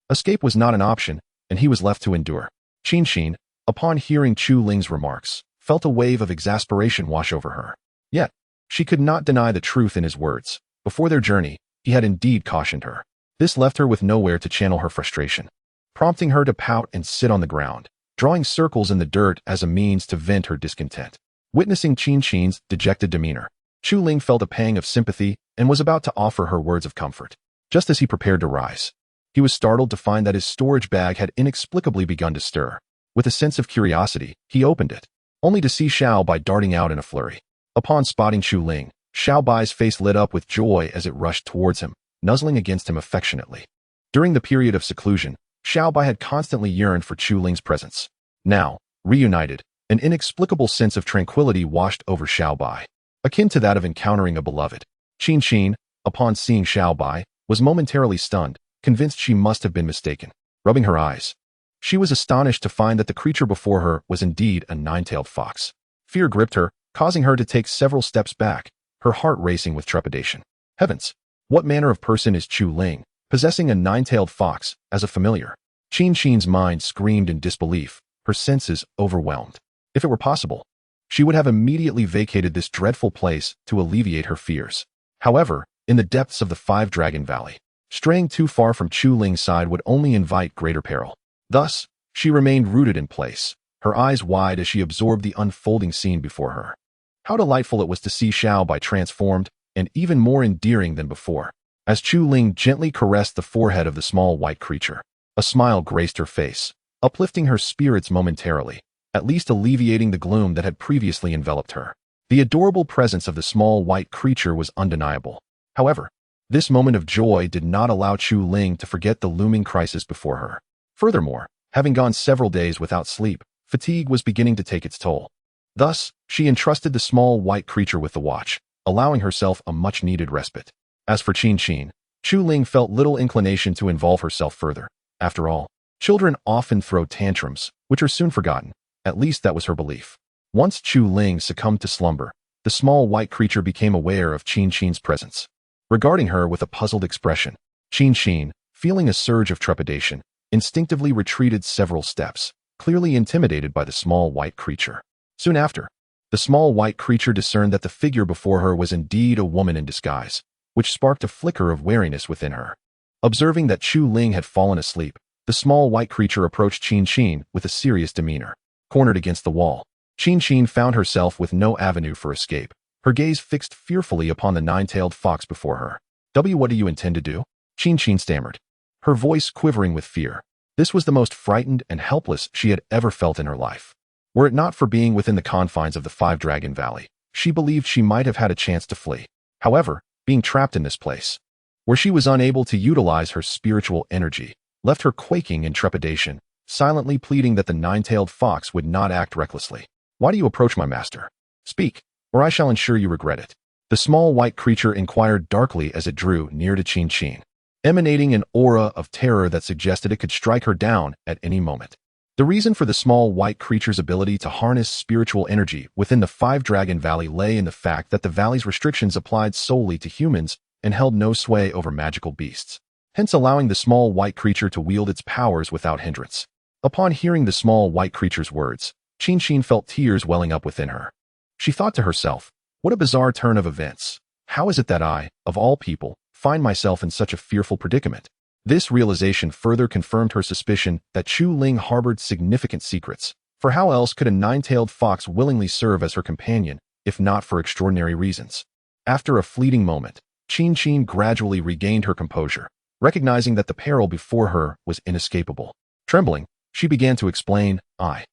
escape was not an option, and he was left to endure. Qin Xin, upon hearing Chu Ling's remarks, felt a wave of exasperation wash over her. Yet, she could not deny the truth in his words. Before their journey, he had indeed cautioned her. This left her with nowhere to channel her frustration, prompting her to pout and sit on the ground, drawing circles in the dirt as a means to vent her discontent. Witnessing Qin Xin's dejected demeanor, Chu Ling felt a pang of sympathy and was about to offer her words of comfort. Just as he prepared to rise, he was startled to find that his storage bag had inexplicably begun to stir. With a sense of curiosity, he opened it, only to see Xiaobai darting out in a flurry. Upon spotting Chu Ling, Xiaobai's face lit up with joy as it rushed towards him, nuzzling against him affectionately. During the period of seclusion, Xiaobai had constantly yearned for Chu Ling's presence. Now, reunited, an inexplicable sense of tranquility washed over Xiaobai, akin to that of encountering a beloved. Qin Xin, upon seeing Xiaobai, was momentarily stunned, convinced she must have been mistaken. Rubbing her eyes, she was astonished to find that the creature before her was indeed a nine-tailed fox. Fear gripped her, causing her to take several steps back, her heart racing with trepidation. Heavens! What manner of person is Chu Ling, possessing a nine-tailed fox as a familiar? Qin Xin's mind screamed in disbelief, her senses overwhelmed. If it were possible, she would have immediately vacated this dreadful place to alleviate her fears. However, in the depths of the Five-Dragon Valley, straying too far from Chu Ling's side would only invite greater peril. Thus, she remained rooted in place, her eyes wide as she absorbed the unfolding scene before her. How delightful it was to see Xiaobai transformed, and even more endearing than before. As Chu Ling gently caressed the forehead of the small white creature, a smile graced her face, uplifting her spirits momentarily, at least alleviating the gloom that had previously enveloped her. The adorable presence of the small white creature was undeniable. However, this moment of joy did not allow Chu Ling to forget the looming crisis before her. Furthermore, having gone several days without sleep, fatigue was beginning to take its toll. Thus, she entrusted the small white creature with the watch, allowing herself a much-needed respite. As for Qin Xin, Chu Ling felt little inclination to involve herself further. After all, children often throw tantrums, which are soon forgotten. At least that was her belief. Once Chu Ling succumbed to slumber, the small white creature became aware of Qin Xin's presence. regarding her with a puzzled expression. Qin, feeling a surge of trepidation, instinctively retreated several steps, clearly intimidated by the small white creature. Soon after, the small white creature discerned that the figure before her was indeed a woman in disguise, which sparked a flicker of wariness within her. Observing that Chu Ling had fallen asleep, the small white creature approached Qin with a serious demeanor. Cornered against the wall, Qin found herself with no avenue for escape, her gaze fixed fearfully upon the nine-tailed fox before her. What do you intend to do? Qin stammered, her voice quivering with fear. This was the most frightened and helpless she had ever felt in her life. Were it not for being within the confines of the Five Dragon Valley, she believed she might have had a chance to flee. However, being trapped in this place, where she was unable to utilize her spiritual energy, left her quaking in trepidation, silently pleading that the nine-tailed fox would not act recklessly. Why do you approach my master? Speak, or I shall ensure you regret it. The small white creature inquired darkly as it drew near to Qin, emanating an aura of terror that suggested it could strike her down at any moment. The reason for the small white creature's ability to harness spiritual energy within the Five Dragon Valley lay in the fact that the valley's restrictions applied solely to humans and held no sway over magical beasts, hence allowing the small white creature to wield its powers without hindrance. Upon hearing the small white creature's words, Qin felt tears welling up within her. She thought to herself, what a bizarre turn of events. How is it that I, of all people, find myself in such a fearful predicament? This realization further confirmed her suspicion that Chu Ling harbored significant secrets, for how else could a nine-tailed fox willingly serve as her companion, if not for extraordinary reasons? After a fleeting moment, Qin gradually regained her composure, recognizing that the peril before her was inescapable. Trembling, she began to explain, I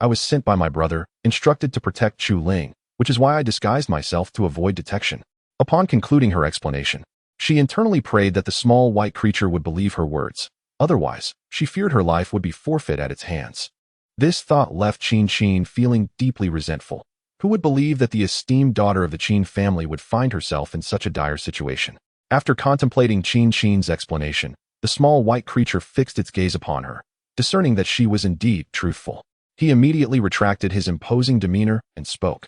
was sent by my brother, instructed to protect Chu Ling, which is why I disguised myself to avoid detection. Upon concluding her explanation, she internally prayed that the small white creature would believe her words. Otherwise, she feared her life would be forfeit at its hands. This thought left Qin feeling deeply resentful. Who would believe that the esteemed daughter of the Qin family would find herself in such a dire situation? After contemplating Qin's explanation, the small white creature fixed its gaze upon her, discerning that she was indeed truthful. He immediately retracted his imposing demeanor and spoke.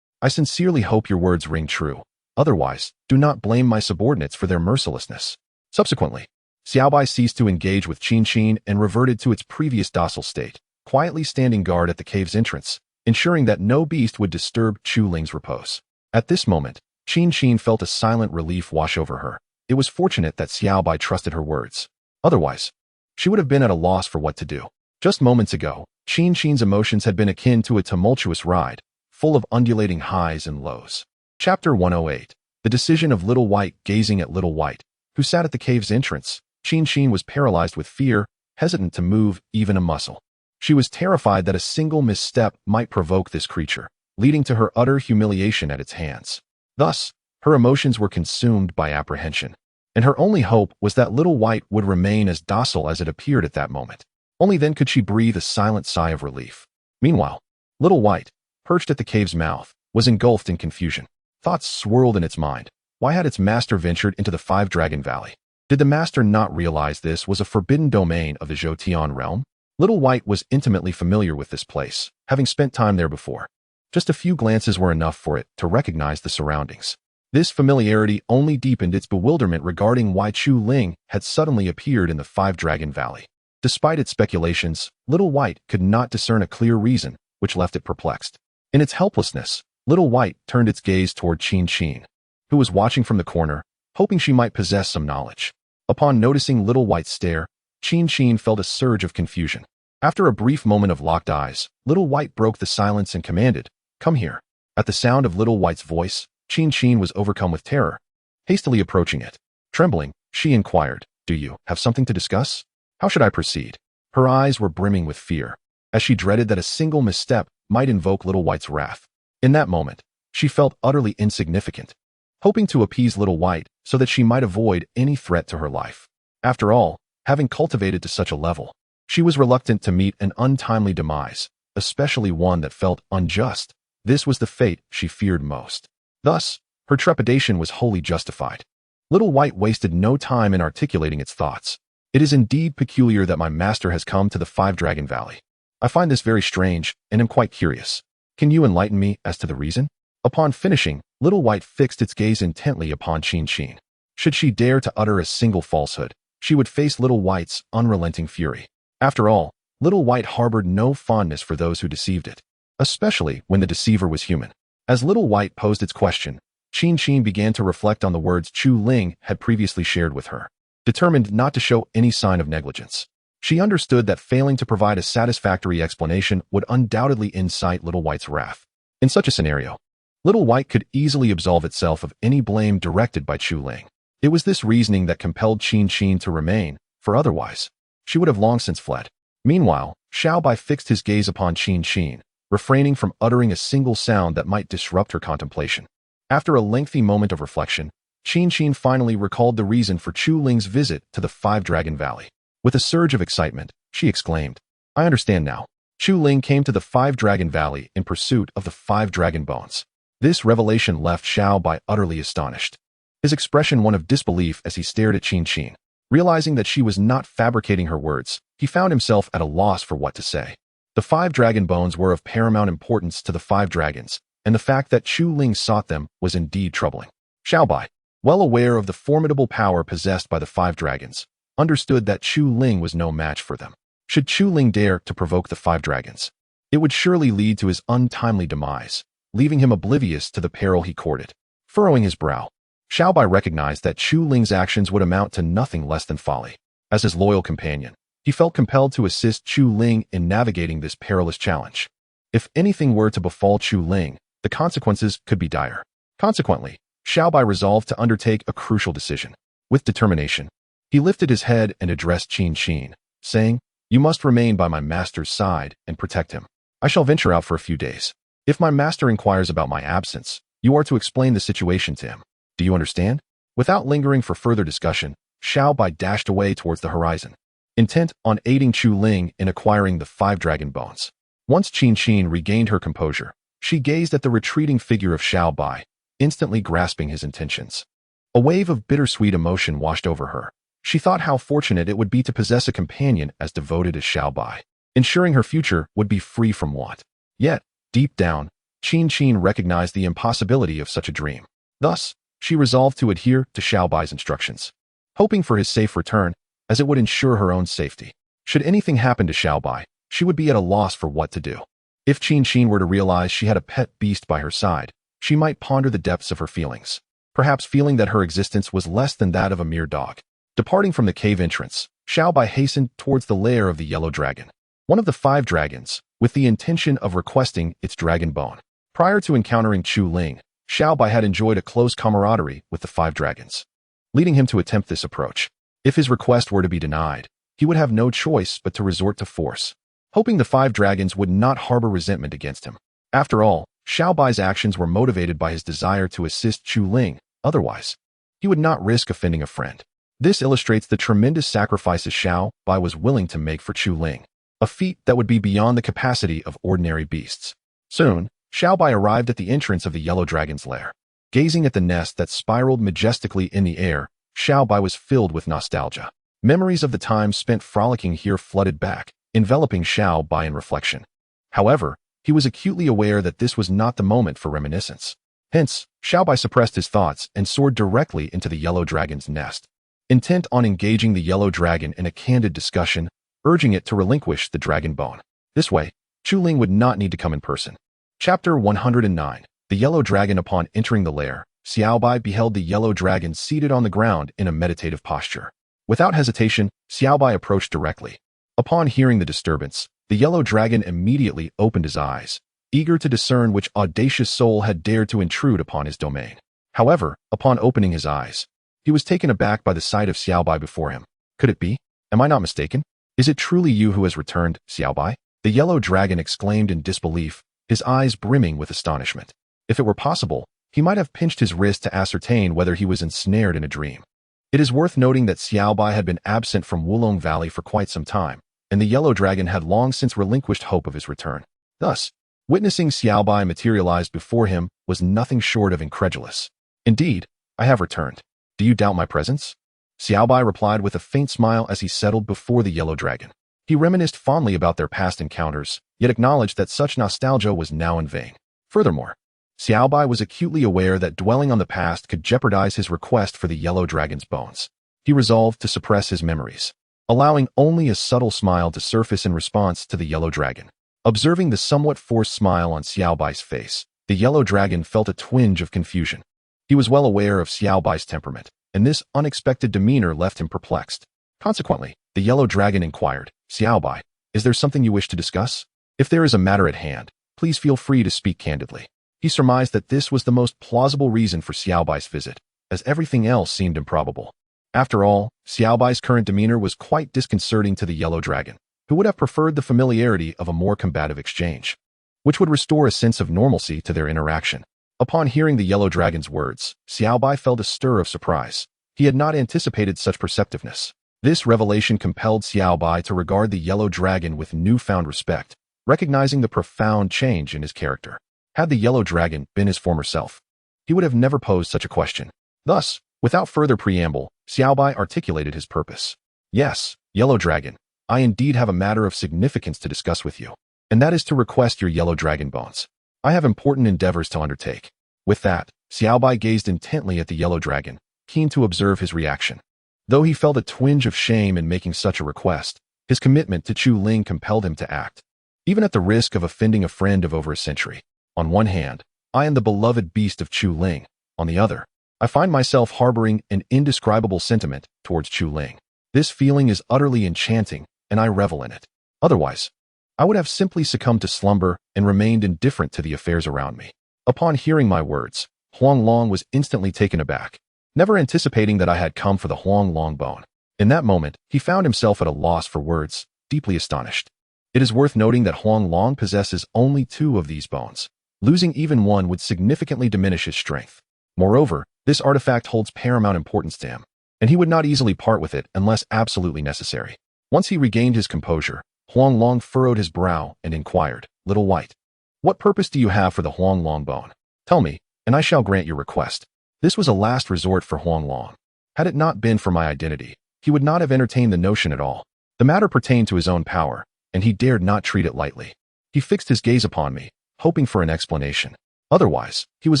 I sincerely hope your words ring true. Otherwise, do not blame my subordinates for their mercilessness. Subsequently, Xiaobai ceased to engage with Qin and reverted to its previous docile state, quietly standing guard at the cave's entrance, ensuring that no beast would disturb Chu Ling's repose. At this moment, Qin felt a silent relief wash over her. It was fortunate that Xiaobai trusted her words. Otherwise, she would have been at a loss for what to do. Just moments ago, Qin's emotions had been akin to a tumultuous ride, full of undulating highs and lows. Chapter 108. The decision of Little White. Gazing at Little White, who sat at the cave's entrance, Qin was paralyzed with fear, hesitant to move even a muscle. She was terrified that a single misstep might provoke this creature, leading to her utter humiliation at its hands. Thus, her emotions were consumed by apprehension, and her only hope was that Little White would remain as docile as it appeared at that moment. Only then could she breathe a silent sigh of relief. Meanwhile, Little White, perched at the cave's mouth, was engulfed in confusion. Thoughts swirled in its mind. Why had its master ventured into the Five Dragon Valley? Did the master not realize this was a forbidden domain of the Zhoutian realm? Little White was intimately familiar with this place, having spent time there before. Just a few glances were enough for it to recognize the surroundings. This familiarity only deepened its bewilderment regarding why Chu Ling had suddenly appeared in the Five Dragon Valley. Despite its speculations, Little White could not discern a clear reason, which left it perplexed. In its helplessness, Little White turned its gaze toward Qin, who was watching from the corner, hoping she might possess some knowledge. Upon noticing Little White's stare, Qin felt a surge of confusion. After a brief moment of locked eyes, Little White broke the silence and commanded, "Come here." At the sound of Little White's voice, Qin was overcome with terror. Hastily approaching it, trembling, she inquired, "Do you have something to discuss? How should I proceed?" Her eyes were brimming with fear, as she dreaded that a single misstep might invoke Little White's wrath. In that moment, she felt utterly insignificant, hoping to appease Little White so that she might avoid any threat to her life. After all, having cultivated to such a level, she was reluctant to meet an untimely demise, especially one that felt unjust. This was the fate she feared most. Thus, her trepidation was wholly justified. Little White wasted no time in articulating its thoughts. It is indeed peculiar that my master has come to the Five Dragon Valley. I find this very strange and am quite curious. Can you enlighten me as to the reason? Upon finishing, Little White fixed its gaze intently upon Qin. Should she dare to utter a single falsehood, she would face Little White's unrelenting fury. After all, Little White harbored no fondness for those who deceived it, especially when the deceiver was human. As Little White posed its question, Qin began to reflect on the words Chu Ling had previously shared with her, determined not to show any sign of negligence. She understood that failing to provide a satisfactory explanation would undoubtedly incite Little White's wrath. In such a scenario, Little White could easily absolve itself of any blame directed by Chu Ling. It was this reasoning that compelled Qin to remain, for otherwise, she would have long since fled. Meanwhile, Xiaobai fixed his gaze upon Qin, refraining from uttering a single sound that might disrupt her contemplation. After a lengthy moment of reflection, Qin finally recalled the reason for Chu Ling's visit to the Five-Dragon Valley. With a surge of excitement, she exclaimed, "I understand now. Chu Ling came to the Five-Dragon Valley in pursuit of the 5 dragon bones." This revelation left Xiaobai utterly astonished, his expression one of disbelief as he stared at Qin. Realizing that she was not fabricating her words, he found himself at a loss for what to say. The 5 dragon bones were of paramount importance to the 5 dragons, and the fact that Chu Ling sought them was indeed troubling. Xiaobai, well aware of the formidable power possessed by the 5 dragons, understood that Chu Ling was no match for them. Should Chu Ling dare to provoke the 5 dragons, it would surely lead to his untimely demise, leaving him oblivious to the peril he courted. Furrowing his brow, Xiaobai recognized that Chu Ling's actions would amount to nothing less than folly. As his loyal companion, he felt compelled to assist Chu Ling in navigating this perilous challenge. If anything were to befall Chu Ling, the consequences could be dire. Consequently, Xiaobai resolved to undertake a crucial decision. With determination, he lifted his head and addressed Qin, saying, "You must remain by my master's side and protect him. I shall venture out for a few days. If my master inquires about my absence, you are to explain the situation to him. Do you understand?" Without lingering for further discussion, Xiaobai dashed away towards the horizon, intent on aiding Chu Ling in acquiring the 5 dragon bones. Once Qin regained her composure, she gazed at the retreating figure of Xiaobai, instantly grasping his intentions. A wave of bittersweet emotion washed over her. She thought how fortunate it would be to possess a companion as devoted as Xiaobai, ensuring her future would be free from want. Yet, deep down, Qin recognized the impossibility of such a dream. Thus, she resolved to adhere to Xiaobai's instructions, hoping for his safe return, as it would ensure her own safety. Should anything happen to Xiaobai, she would be at a loss for what to do. If Qin were to realize she had a pet beast by her side, she might ponder the depths of her feelings, perhaps feeling that her existence was less than that of a mere dog. Departing from the cave entrance, Xiaobai hastened towards the lair of the yellow dragon, one of the 5 dragons, with the intention of requesting its dragon bone. Prior to encountering Chu Ling, Xiaobai had enjoyed a close camaraderie with the 5 dragons, leading him to attempt this approach. If his request were to be denied, he would have no choice but to resort to force, hoping the 5 dragons would not harbor resentment against him. After all, Xiaobai's actions were motivated by his desire to assist Chu Ling, otherwise, he would not risk offending a friend. This illustrates the tremendous sacrifices Xiaobai was willing to make for Chu Ling, a feat that would be beyond the capacity of ordinary beasts. Soon, Xiaobai arrived at the entrance of the yellow dragon's lair. Gazing at the nest that spiraled majestically in the air, Xiaobai was filled with nostalgia. Memories of the time spent frolicking here flooded back, enveloping Xiaobai in reflection. However, he was acutely aware that this was not the moment for reminiscence. Hence, Xiaobai suppressed his thoughts and soared directly into the yellow dragon's nest, intent on engaging the yellow dragon in a candid discussion, urging it to relinquish the dragon bone. This way, Chu Ling would not need to come in person. Chapter 109. The Yellow Dragon. Upon entering the lair, Xiaobai beheld the yellow dragon seated on the ground in a meditative posture. Without hesitation, Xiaobai approached directly. Upon hearing the disturbance, the yellow dragon immediately opened his eyes, eager to discern which audacious soul had dared to intrude upon his domain. However, upon opening his eyes, he was taken aback by the sight of Xiaobai before him. Could it be? Am I not mistaken? Is it truly you who has returned, Xiaobai? The yellow dragon exclaimed in disbelief, his eyes brimming with astonishment. If it were possible, he might have pinched his wrist to ascertain whether he was ensnared in a dream. It is worth noting that Xiaobai had been absent from Wulong Valley for quite some time, and the yellow dragon had long since relinquished hope of his return. Thus, witnessing Xiaobai materialize before him was nothing short of incredulous. "Indeed, I have returned. Do you doubt my presence?" Xiaobai replied with a faint smile as he settled before the yellow dragon. He reminisced fondly about their past encounters, yet acknowledged that such nostalgia was now in vain. Furthermore, Xiaobai was acutely aware that dwelling on the past could jeopardize his request for the yellow dragon's bones. He resolved to suppress his memories, allowing only a subtle smile to surface in response to the yellow dragon. Observing the somewhat forced smile on Xiaobai's face, the yellow dragon felt a twinge of confusion. He was well aware of Xiaobai's temperament, and this unexpected demeanor left him perplexed. Consequently, the yellow dragon inquired, "Xiaobai, is there something you wish to discuss? If there is a matter at hand, please feel free to speak candidly." He surmised that this was the most plausible reason for Xiaobai's visit, as everything else seemed improbable. After all, Xiaobai's current demeanor was quite disconcerting to the yellow dragon, who would have preferred the familiarity of a more combative exchange, which would restore a sense of normalcy to their interaction. Upon hearing the yellow dragon's words, Xiaobai felt a stir of surprise. He had not anticipated such perceptiveness. This revelation compelled Xiaobai to regard the yellow dragon with newfound respect, recognizing the profound change in his character. Had the yellow dragon been his former self, he would have never posed such a question. Thus, without further preamble, Xiaobai articulated his purpose. "Yes, yellow dragon, I indeed have a matter of significance to discuss with you, and that is to request your yellow dragon bones. I have important endeavors to undertake." With that, Xiaobai gazed intently at the yellow dragon, keen to observe his reaction. Though he felt a twinge of shame in making such a request, his commitment to Chu Ling compelled him to act, even at the risk of offending a friend of over a century. On one hand, I am the beloved beast of Chu Ling. On the other, I find myself harboring an indescribable sentiment towards Chu Ling. This feeling is utterly enchanting, and I revel in it. Otherwise, I would have simply succumbed to slumber and remained indifferent to the affairs around me. Upon hearing my words, Huang Long was instantly taken aback, never anticipating that I had come for the Huang Long bone. In that moment, he found himself at a loss for words, deeply astonished. It is worth noting that Huang Long possesses only 2 of these bones. Losing even one would significantly diminish his strength. Moreover, this artifact holds paramount importance to him, and he would not easily part with it unless absolutely necessary. Once he regained his composure, Huang Long furrowed his brow and inquired, "Little White, what purpose do you have for the Huang Long bone? Tell me, and I shall grant your request." This was a last resort for Huang Long. Had it not been for my identity, he would not have entertained the notion at all. The matter pertained to his own power, and he dared not treat it lightly. He fixed his gaze upon me, hoping for an explanation. Otherwise, he was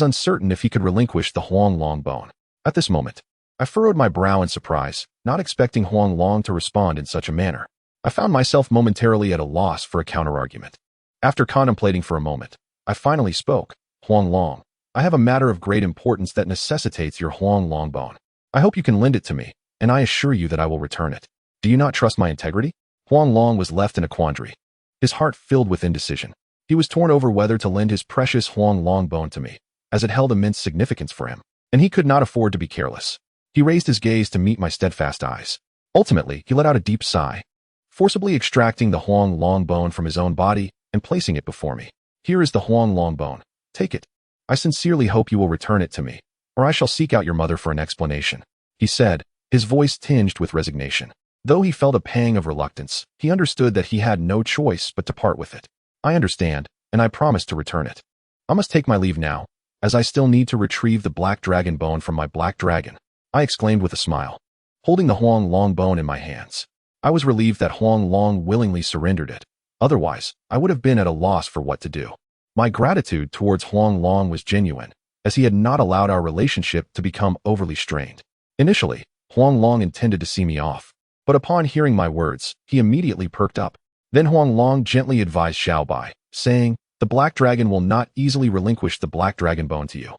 uncertain if he could relinquish the Huang Long bone. At this moment, I furrowed my brow in surprise, not expecting Huang Long to respond in such a manner. I found myself momentarily at a loss for a counterargument. After contemplating for a moment, I finally spoke. "Huang Long, I have a matter of great importance that necessitates your Huang Long bone. I hope you can lend it to me, and I assure you that I will return it. Do you not trust my integrity?" Huang Long was left in a quandary, his heart filled with indecision. He was torn over whether to lend his precious Huang Long bone to me, as it held immense significance for him, and he could not afford to be careless. He raised his gaze to meet my steadfast eyes. Ultimately, he let out a deep sigh, forcibly extracting the Huang Long bone from his own body and placing it before me. "Here is the Huang Long bone. Take it. I sincerely hope you will return it to me, or I shall seek out your mother for an explanation," he said, his voice tinged with resignation. Though he felt a pang of reluctance, he understood that he had no choice but to part with it. "I understand, and I promise to return it. I must take my leave now, as I still need to retrieve the black dragon bone from my black dragon," I exclaimed with a smile, holding the Huang Long bone in my hands. I was relieved that Huang Long willingly surrendered it. Otherwise, I would have been at a loss for what to do. My gratitude towards Huang Long was genuine, as he had not allowed our relationship to become overly strained. Initially, Huang Long intended to see me off, but upon hearing my words, he immediately perked up. Then Huang Long gently advised Xiaobai, saying, "The black dragon will not easily relinquish the black dragon bone to you.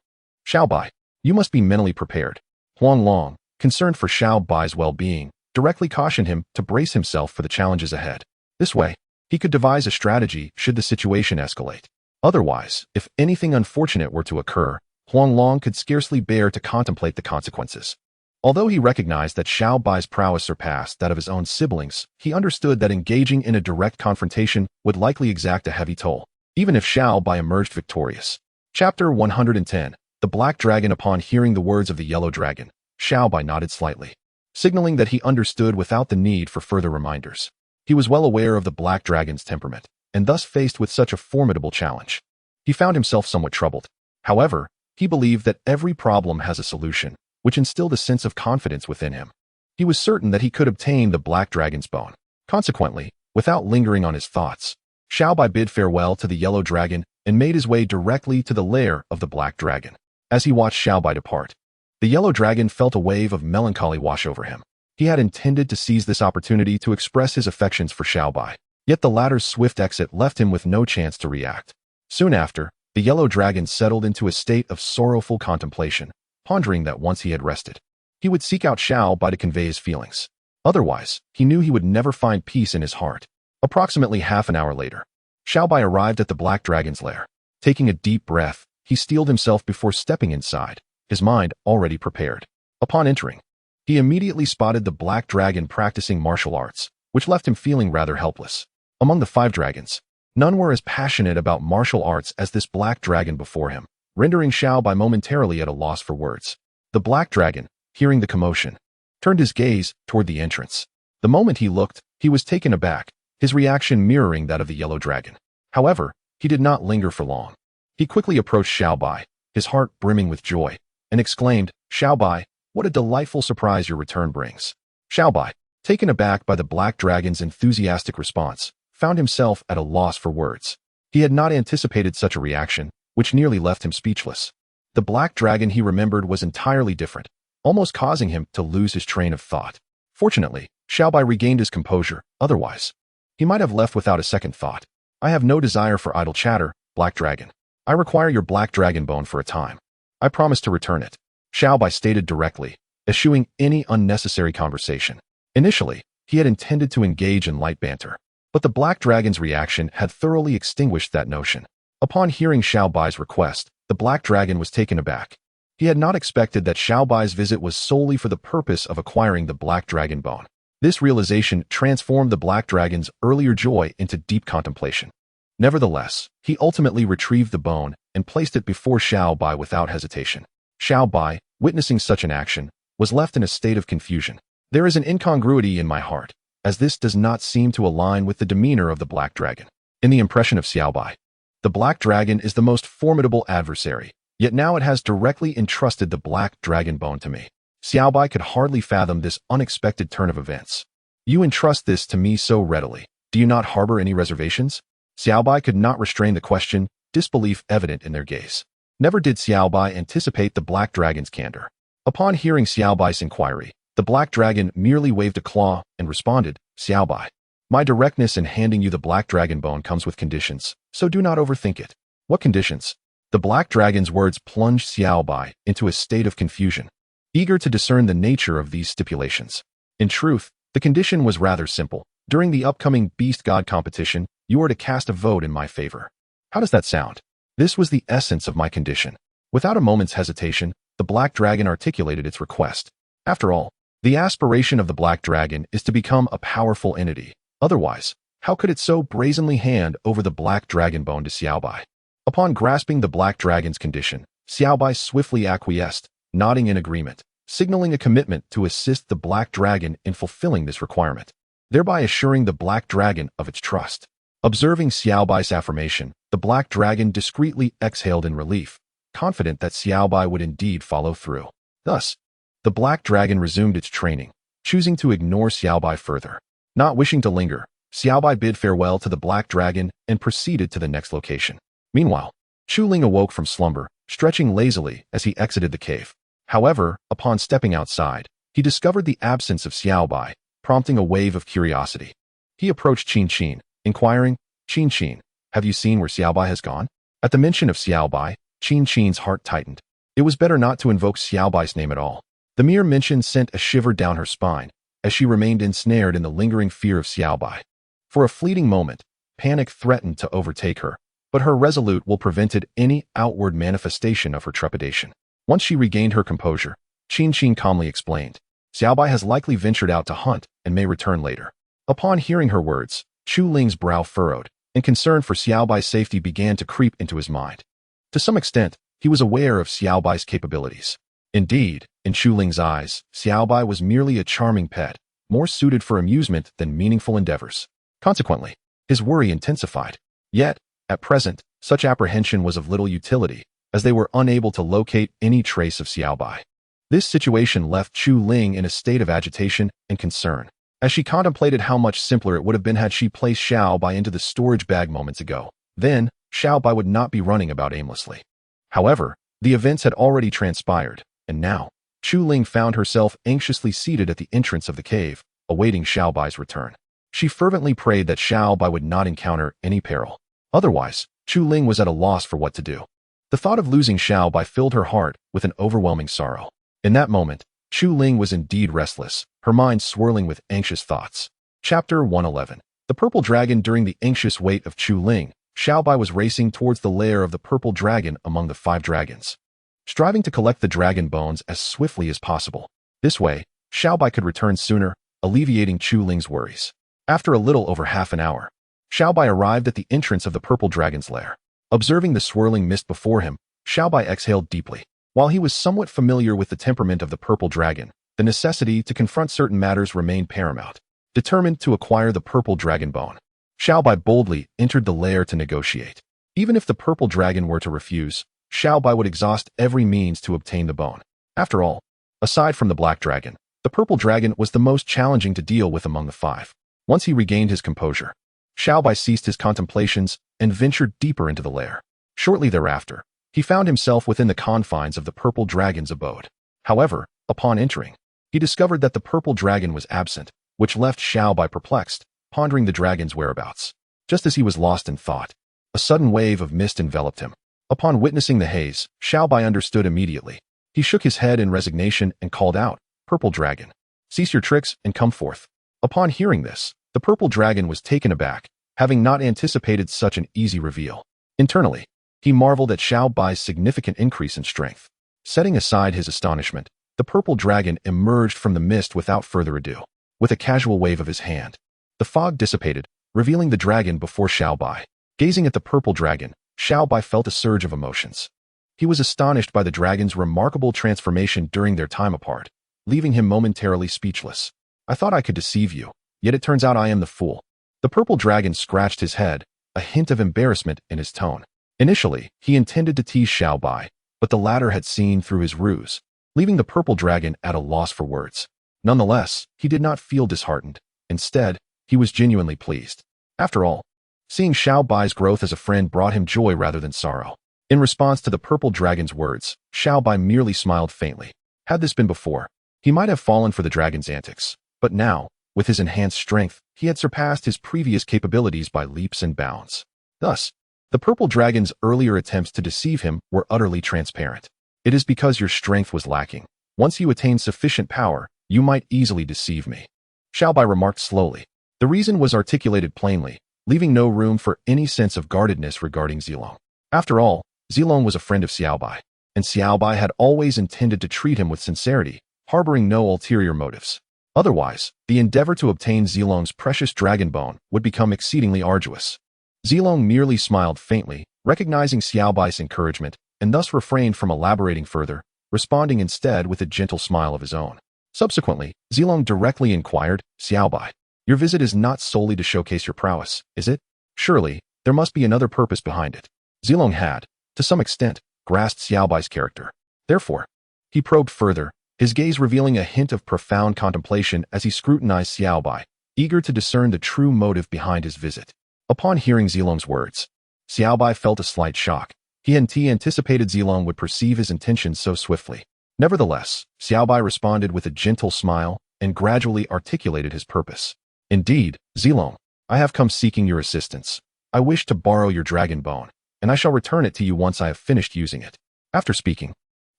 Xiaobai, you must be mentally prepared." Huang Long, concerned for Xiaobai's well-being, directly cautioned him to brace himself for the challenges ahead. This way, he could devise a strategy should the situation escalate. Otherwise, if anything unfortunate were to occur, Huang Long could scarcely bear to contemplate the consequences. Although he recognized that Xiaobai's prowess surpassed that of his own siblings, he understood that engaging in a direct confrontation would likely exact a heavy toll, even if Xiaobai emerged victorious. Chapter 110. The Black Dragon. Upon hearing the words of the Yellow Dragon, Xiaobai nodded slightly, signaling that he understood without the need for further reminders. He was well aware of the Black Dragon's temperament, and thus faced with such a formidable challenge, he found himself somewhat troubled. However, he believed that every problem has a solution, which instilled a sense of confidence within him. He was certain that he could obtain the Black Dragon's bone. Consequently, without lingering on his thoughts, Xiaobai bid farewell to the Yellow Dragon and made his way directly to the lair of the black dragon. As he watched Xiaobai depart, the yellow dragon felt a wave of melancholy wash over him. He had intended to seize this opportunity to express his affections for Xiaobai, yet the latter's swift exit left him with no chance to react. Soon after, the yellow dragon settled into a state of sorrowful contemplation, pondering that once he had rested, he would seek out Xiaobai to convey his feelings. Otherwise, he knew he would never find peace in his heart. Approximately half an hour later, Xiaobai arrived at the black dragon's lair. Taking a deep breath, he steeled himself before stepping inside, his mind already prepared. Upon entering, he immediately spotted the black dragon practicing martial arts, which left him feeling rather helpless. Among the 5 dragons, none were as passionate about martial arts as this black dragon before him, rendering Xiaobai momentarily at a loss for words. The black dragon, hearing the commotion, turned his gaze toward the entrance. The moment he looked, he was taken aback, his reaction mirroring that of the yellow dragon. However, he did not linger for long. He quickly approached Xiaobai, his heart brimming with joy, and exclaimed, "Xiaobai, what a delightful surprise your return brings." Xiaobai, taken aback by the black dragon's enthusiastic response, found himself at a loss for words. He had not anticipated such a reaction, which nearly left him speechless. The black dragon he remembered was entirely different, almost causing him to lose his train of thought. Fortunately, Xiaobai regained his composure, otherwise he might have left without a second thought. "I have no desire for idle chatter, black dragon. I require your black dragon bone for a time. I promise to return it," Xiaobai stated directly, eschewing any unnecessary conversation. Initially, he had intended to engage in light banter, but the black dragon's reaction had thoroughly extinguished that notion. Upon hearing Xiaobai's request, the black dragon was taken aback. He had not expected that Xiaobai's visit was solely for the purpose of acquiring the black dragon bone. This realization transformed the black dragon's earlier joy into deep contemplation. Nevertheless, he ultimately retrieved the bone and placed it before Xiaobai without hesitation. Xiaobai, witnessing such an action, was left in a state of confusion. There is an incongruity in my heart, as this does not seem to align with the demeanor of the black dragon. In the impression of Xiaobai, the black dragon is the most formidable adversary, yet now it has directly entrusted the black dragon bone to me. Xiaobai could hardly fathom this unexpected turn of events. "You entrust this to me so readily. Do you not harbor any reservations?" Xiaobai could not restrain the question, disbelief evident in their gaze. Never did Xiaobai anticipate the black dragon's candor. Upon hearing Xiaobai's inquiry, the black dragon merely waved a claw and responded, "Xiaobai, my directness in handing you the black dragon bone comes with conditions, so do not overthink it." "What conditions?" The black dragon's words plunged Xiaobai into a state of confusion, eager to discern the nature of these stipulations. In truth, the condition was rather simple. During the upcoming Beast God competition, you are to cast a vote in my favor. How does that sound? This was the essence of my condition. Without a moment's hesitation, the black dragon articulated its request. After all, the aspiration of the black dragon is to become a powerful entity. Otherwise, how could it so brazenly hand over the black dragon bone to Xiaobai? Upon grasping the black dragon's condition, Xiaobai swiftly acquiesced, nodding in agreement, signaling a commitment to assist the black dragon in fulfilling this requirement, thereby assuring the black dragon of its trust. Observing Xiaobai's affirmation, the black dragon discreetly exhaled in relief, confident that Xiaobai would indeed follow through. Thus, the black dragon resumed its training, choosing to ignore Xiaobai further. Not wishing to linger, Xiaobai bid farewell to the black dragon and proceeded to the next location. Meanwhile, Chu Ling awoke from slumber, stretching lazily as he exited the cave. However, upon stepping outside, he discovered the absence of Xiaobai, prompting a wave of curiosity. He approached Qin, inquiring, "Qin, have you seen where Xiaobai has gone?" At the mention of Xiaobai, Qin's heart tightened. It was better not to invoke Xiaobai's name at all. The mere mention sent a shiver down her spine, as she remained ensnared in the lingering fear of Xiaobai. For a fleeting moment, panic threatened to overtake her, but her resolute will prevented any outward manifestation of her trepidation. Once she regained her composure, Qin calmly explained, "Xiaobai has likely ventured out to hunt and may return later." Upon hearing her words, Chu Ling's brow furrowed, and concern for Xiaobai's safety began to creep into his mind. To some extent, he was aware of Xiaobai's capabilities. Indeed, in Chu Ling's eyes, Xiaobai was merely a charming pet, more suited for amusement than meaningful endeavors. Consequently, his worry intensified. Yet, at present, such apprehension was of little utility, as they were unable to locate any trace of Xiaobai. This situation left Chu Ling in a state of agitation and concern, as she contemplated how much simpler it would have been had she placed Xiaobai into the storage bag moments ago. Then, Xiaobai would not be running about aimlessly. However, the events had already transpired, and now, Chu Ling found herself anxiously seated at the entrance of the cave, awaiting Xiaobai's return. She fervently prayed that Xiaobai would not encounter any peril. Otherwise, Chu Ling was at a loss for what to do. The thought of losing Xiaobai filled her heart with an overwhelming sorrow. In that moment, Chu Ling was indeed restless, her mind swirling with anxious thoughts. Chapter 111. The Purple Dragon. During the anxious wait of Chu Ling, Xiaobai was racing towards the lair of the purple dragon among the 5 dragons, striving to collect the dragon bones as swiftly as possible. This way, Xiaobai could return sooner, alleviating Chu Ling's worries. After a little over half an hour, Xiaobai arrived at the entrance of the purple dragon's lair. Observing the swirling mist before him, Xiaobai exhaled deeply. While he was somewhat familiar with the temperament of the purple dragon, the necessity to confront certain matters remained paramount. Determined to acquire the purple dragon bone, Xiaobai boldly entered the lair to negotiate. Even if the purple dragon were to refuse, Xiaobai would exhaust every means to obtain the bone. After all, aside from the black dragon, the purple dragon was the most challenging to deal with among the 5. Once he regained his composure, Xiaobai ceased his contemplations and ventured deeper into the lair. Shortly thereafter, he found himself within the confines of the purple dragon's abode. However, upon entering, he discovered that the purple dragon was absent, which left Xiaobai perplexed, pondering the dragon's whereabouts. Just as he was lost in thought, a sudden wave of mist enveloped him. Upon witnessing the haze, Xiaobai understood immediately. He shook his head in resignation and called out, "Purple dragon, cease your tricks and come forth." Upon hearing this, the purple dragon was taken aback, having not anticipated such an easy reveal. Internally, he marveled at Xiaobai's significant increase in strength. Setting aside his astonishment, the purple dragon emerged from the mist without further ado. With a casual wave of his hand, the fog dissipated, revealing the dragon before Xiaobai. Gazing at the purple dragon, Xiaobai felt a surge of emotions. He was astonished by the dragon's remarkable transformation during their time apart, leaving him momentarily speechless. "I thought I could deceive you, yet it turns out I am the fool." The purple dragon scratched his head, a hint of embarrassment in his tone. Initially, he intended to tease Xiaobai, but the latter had seen through his ruse, leaving the purple dragon at a loss for words. Nonetheless, he did not feel disheartened. Instead, he was genuinely pleased. After all, seeing Xiaobai's growth as a friend brought him joy rather than sorrow. In response to the purple dragon's words, Xiaobai merely smiled faintly. Had this been before, he might have fallen for the dragon's antics, but now, with his enhanced strength, he had surpassed his previous capabilities by leaps and bounds. Thus, the purple dragon's earlier attempts to deceive him were utterly transparent. "It is because your strength was lacking. Once you attain sufficient power, you might easily deceive me," Xiaobai remarked slowly. The reason was articulated plainly, leaving no room for any sense of guardedness regarding Zilong. After all, Zilong was a friend of Xiaobai, and Xiaobai had always intended to treat him with sincerity, harboring no ulterior motives. Otherwise, the endeavor to obtain Zilong's precious dragon bone would become exceedingly arduous. Zilong merely smiled faintly, recognizing Xiaobai's encouragement, and thus refrained from elaborating further, responding instead with a gentle smile of his own. Subsequently, Zilong directly inquired, "Xiaobai, your visit is not solely to showcase your prowess, is it? Surely, there must be another purpose behind it." Zilong had, to some extent, grasped Xiaobai's character. Therefore, he probed further, his gaze revealing a hint of profound contemplation as he scrutinized Xiaobai, eager to discern the true motive behind his visit. Upon hearing Zilong's words, Xiaobai felt a slight shock. He anticipated Zilong would perceive his intentions so swiftly. Nevertheless, Xiaobai responded with a gentle smile and gradually articulated his purpose. "Indeed, Zilong, I have come seeking your assistance. I wish to borrow your dragon bone, and I shall return it to you once I have finished using it." After speaking,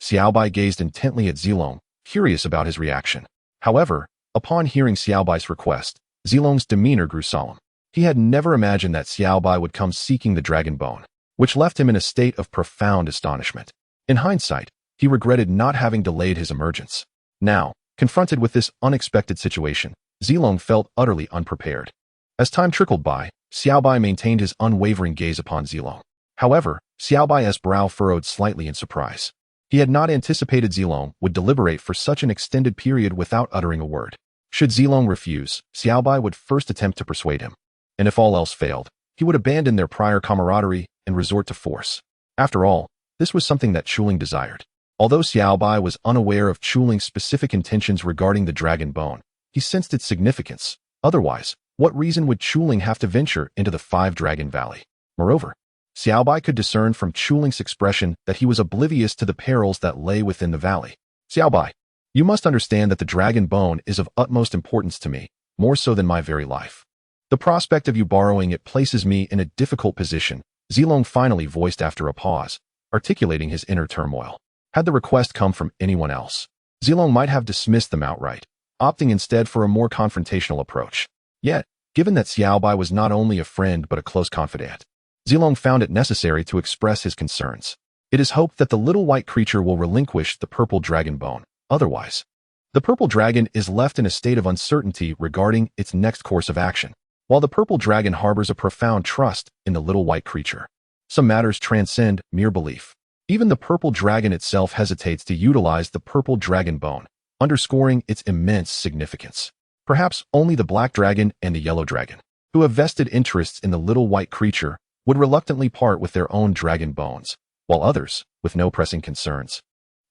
Xiaobai gazed intently at Zilong, curious about his reaction. However, upon hearing Xiaobai's request, Zilong's demeanor grew solemn. He had never imagined that Xiaobai would come seeking the dragon bone, which left him in a state of profound astonishment. In hindsight, he regretted not having delayed his emergence. Now, confronted with this unexpected situation, Zilong felt utterly unprepared. As time trickled by, Xiaobai maintained his unwavering gaze upon Zilong. However, Xiaobai's brow furrowed slightly in surprise. He had not anticipated Zilong would deliberate for such an extended period without uttering a word. Should Zilong refuse, Xiaobai would first attempt to persuade him. And if all else failed, he would abandon their prior camaraderie and resort to force. After all, this was something that Chu Ling desired. Although Xiaobai was unaware of Chu Ling's specific intentions regarding the dragon bone, he sensed its significance. Otherwise, what reason would Chu Ling have to venture into the 5-Dragon Valley? Moreover, Xiaobai could discern from Chu Ling's expression that he was oblivious to the perils that lay within the valley. Xiaobai, you must understand that the dragon bone is of utmost importance to me, more so than my very life. The prospect of you borrowing it places me in a difficult position, Zilong finally voiced after a pause, articulating his inner turmoil. Had the request come from anyone else, Zilong might have dismissed them outright, opting instead for a more confrontational approach. Yet, given that Xiaobai was not only a friend but a close confidant, Zilong found it necessary to express his concerns. It is hoped that the little white creature will relinquish the purple dragon bone. Otherwise, the purple dragon is left in a state of uncertainty regarding its next course of action, while the purple dragon harbors a profound trust in the little white creature. Some matters transcend mere belief. Even the purple dragon itself hesitates to utilize the purple dragon bone, underscoring its immense significance. Perhaps only the black dragon and the yellow dragon, who have vested interests in the little white creature, would reluctantly part with their own dragon bones, while others, with no pressing concerns,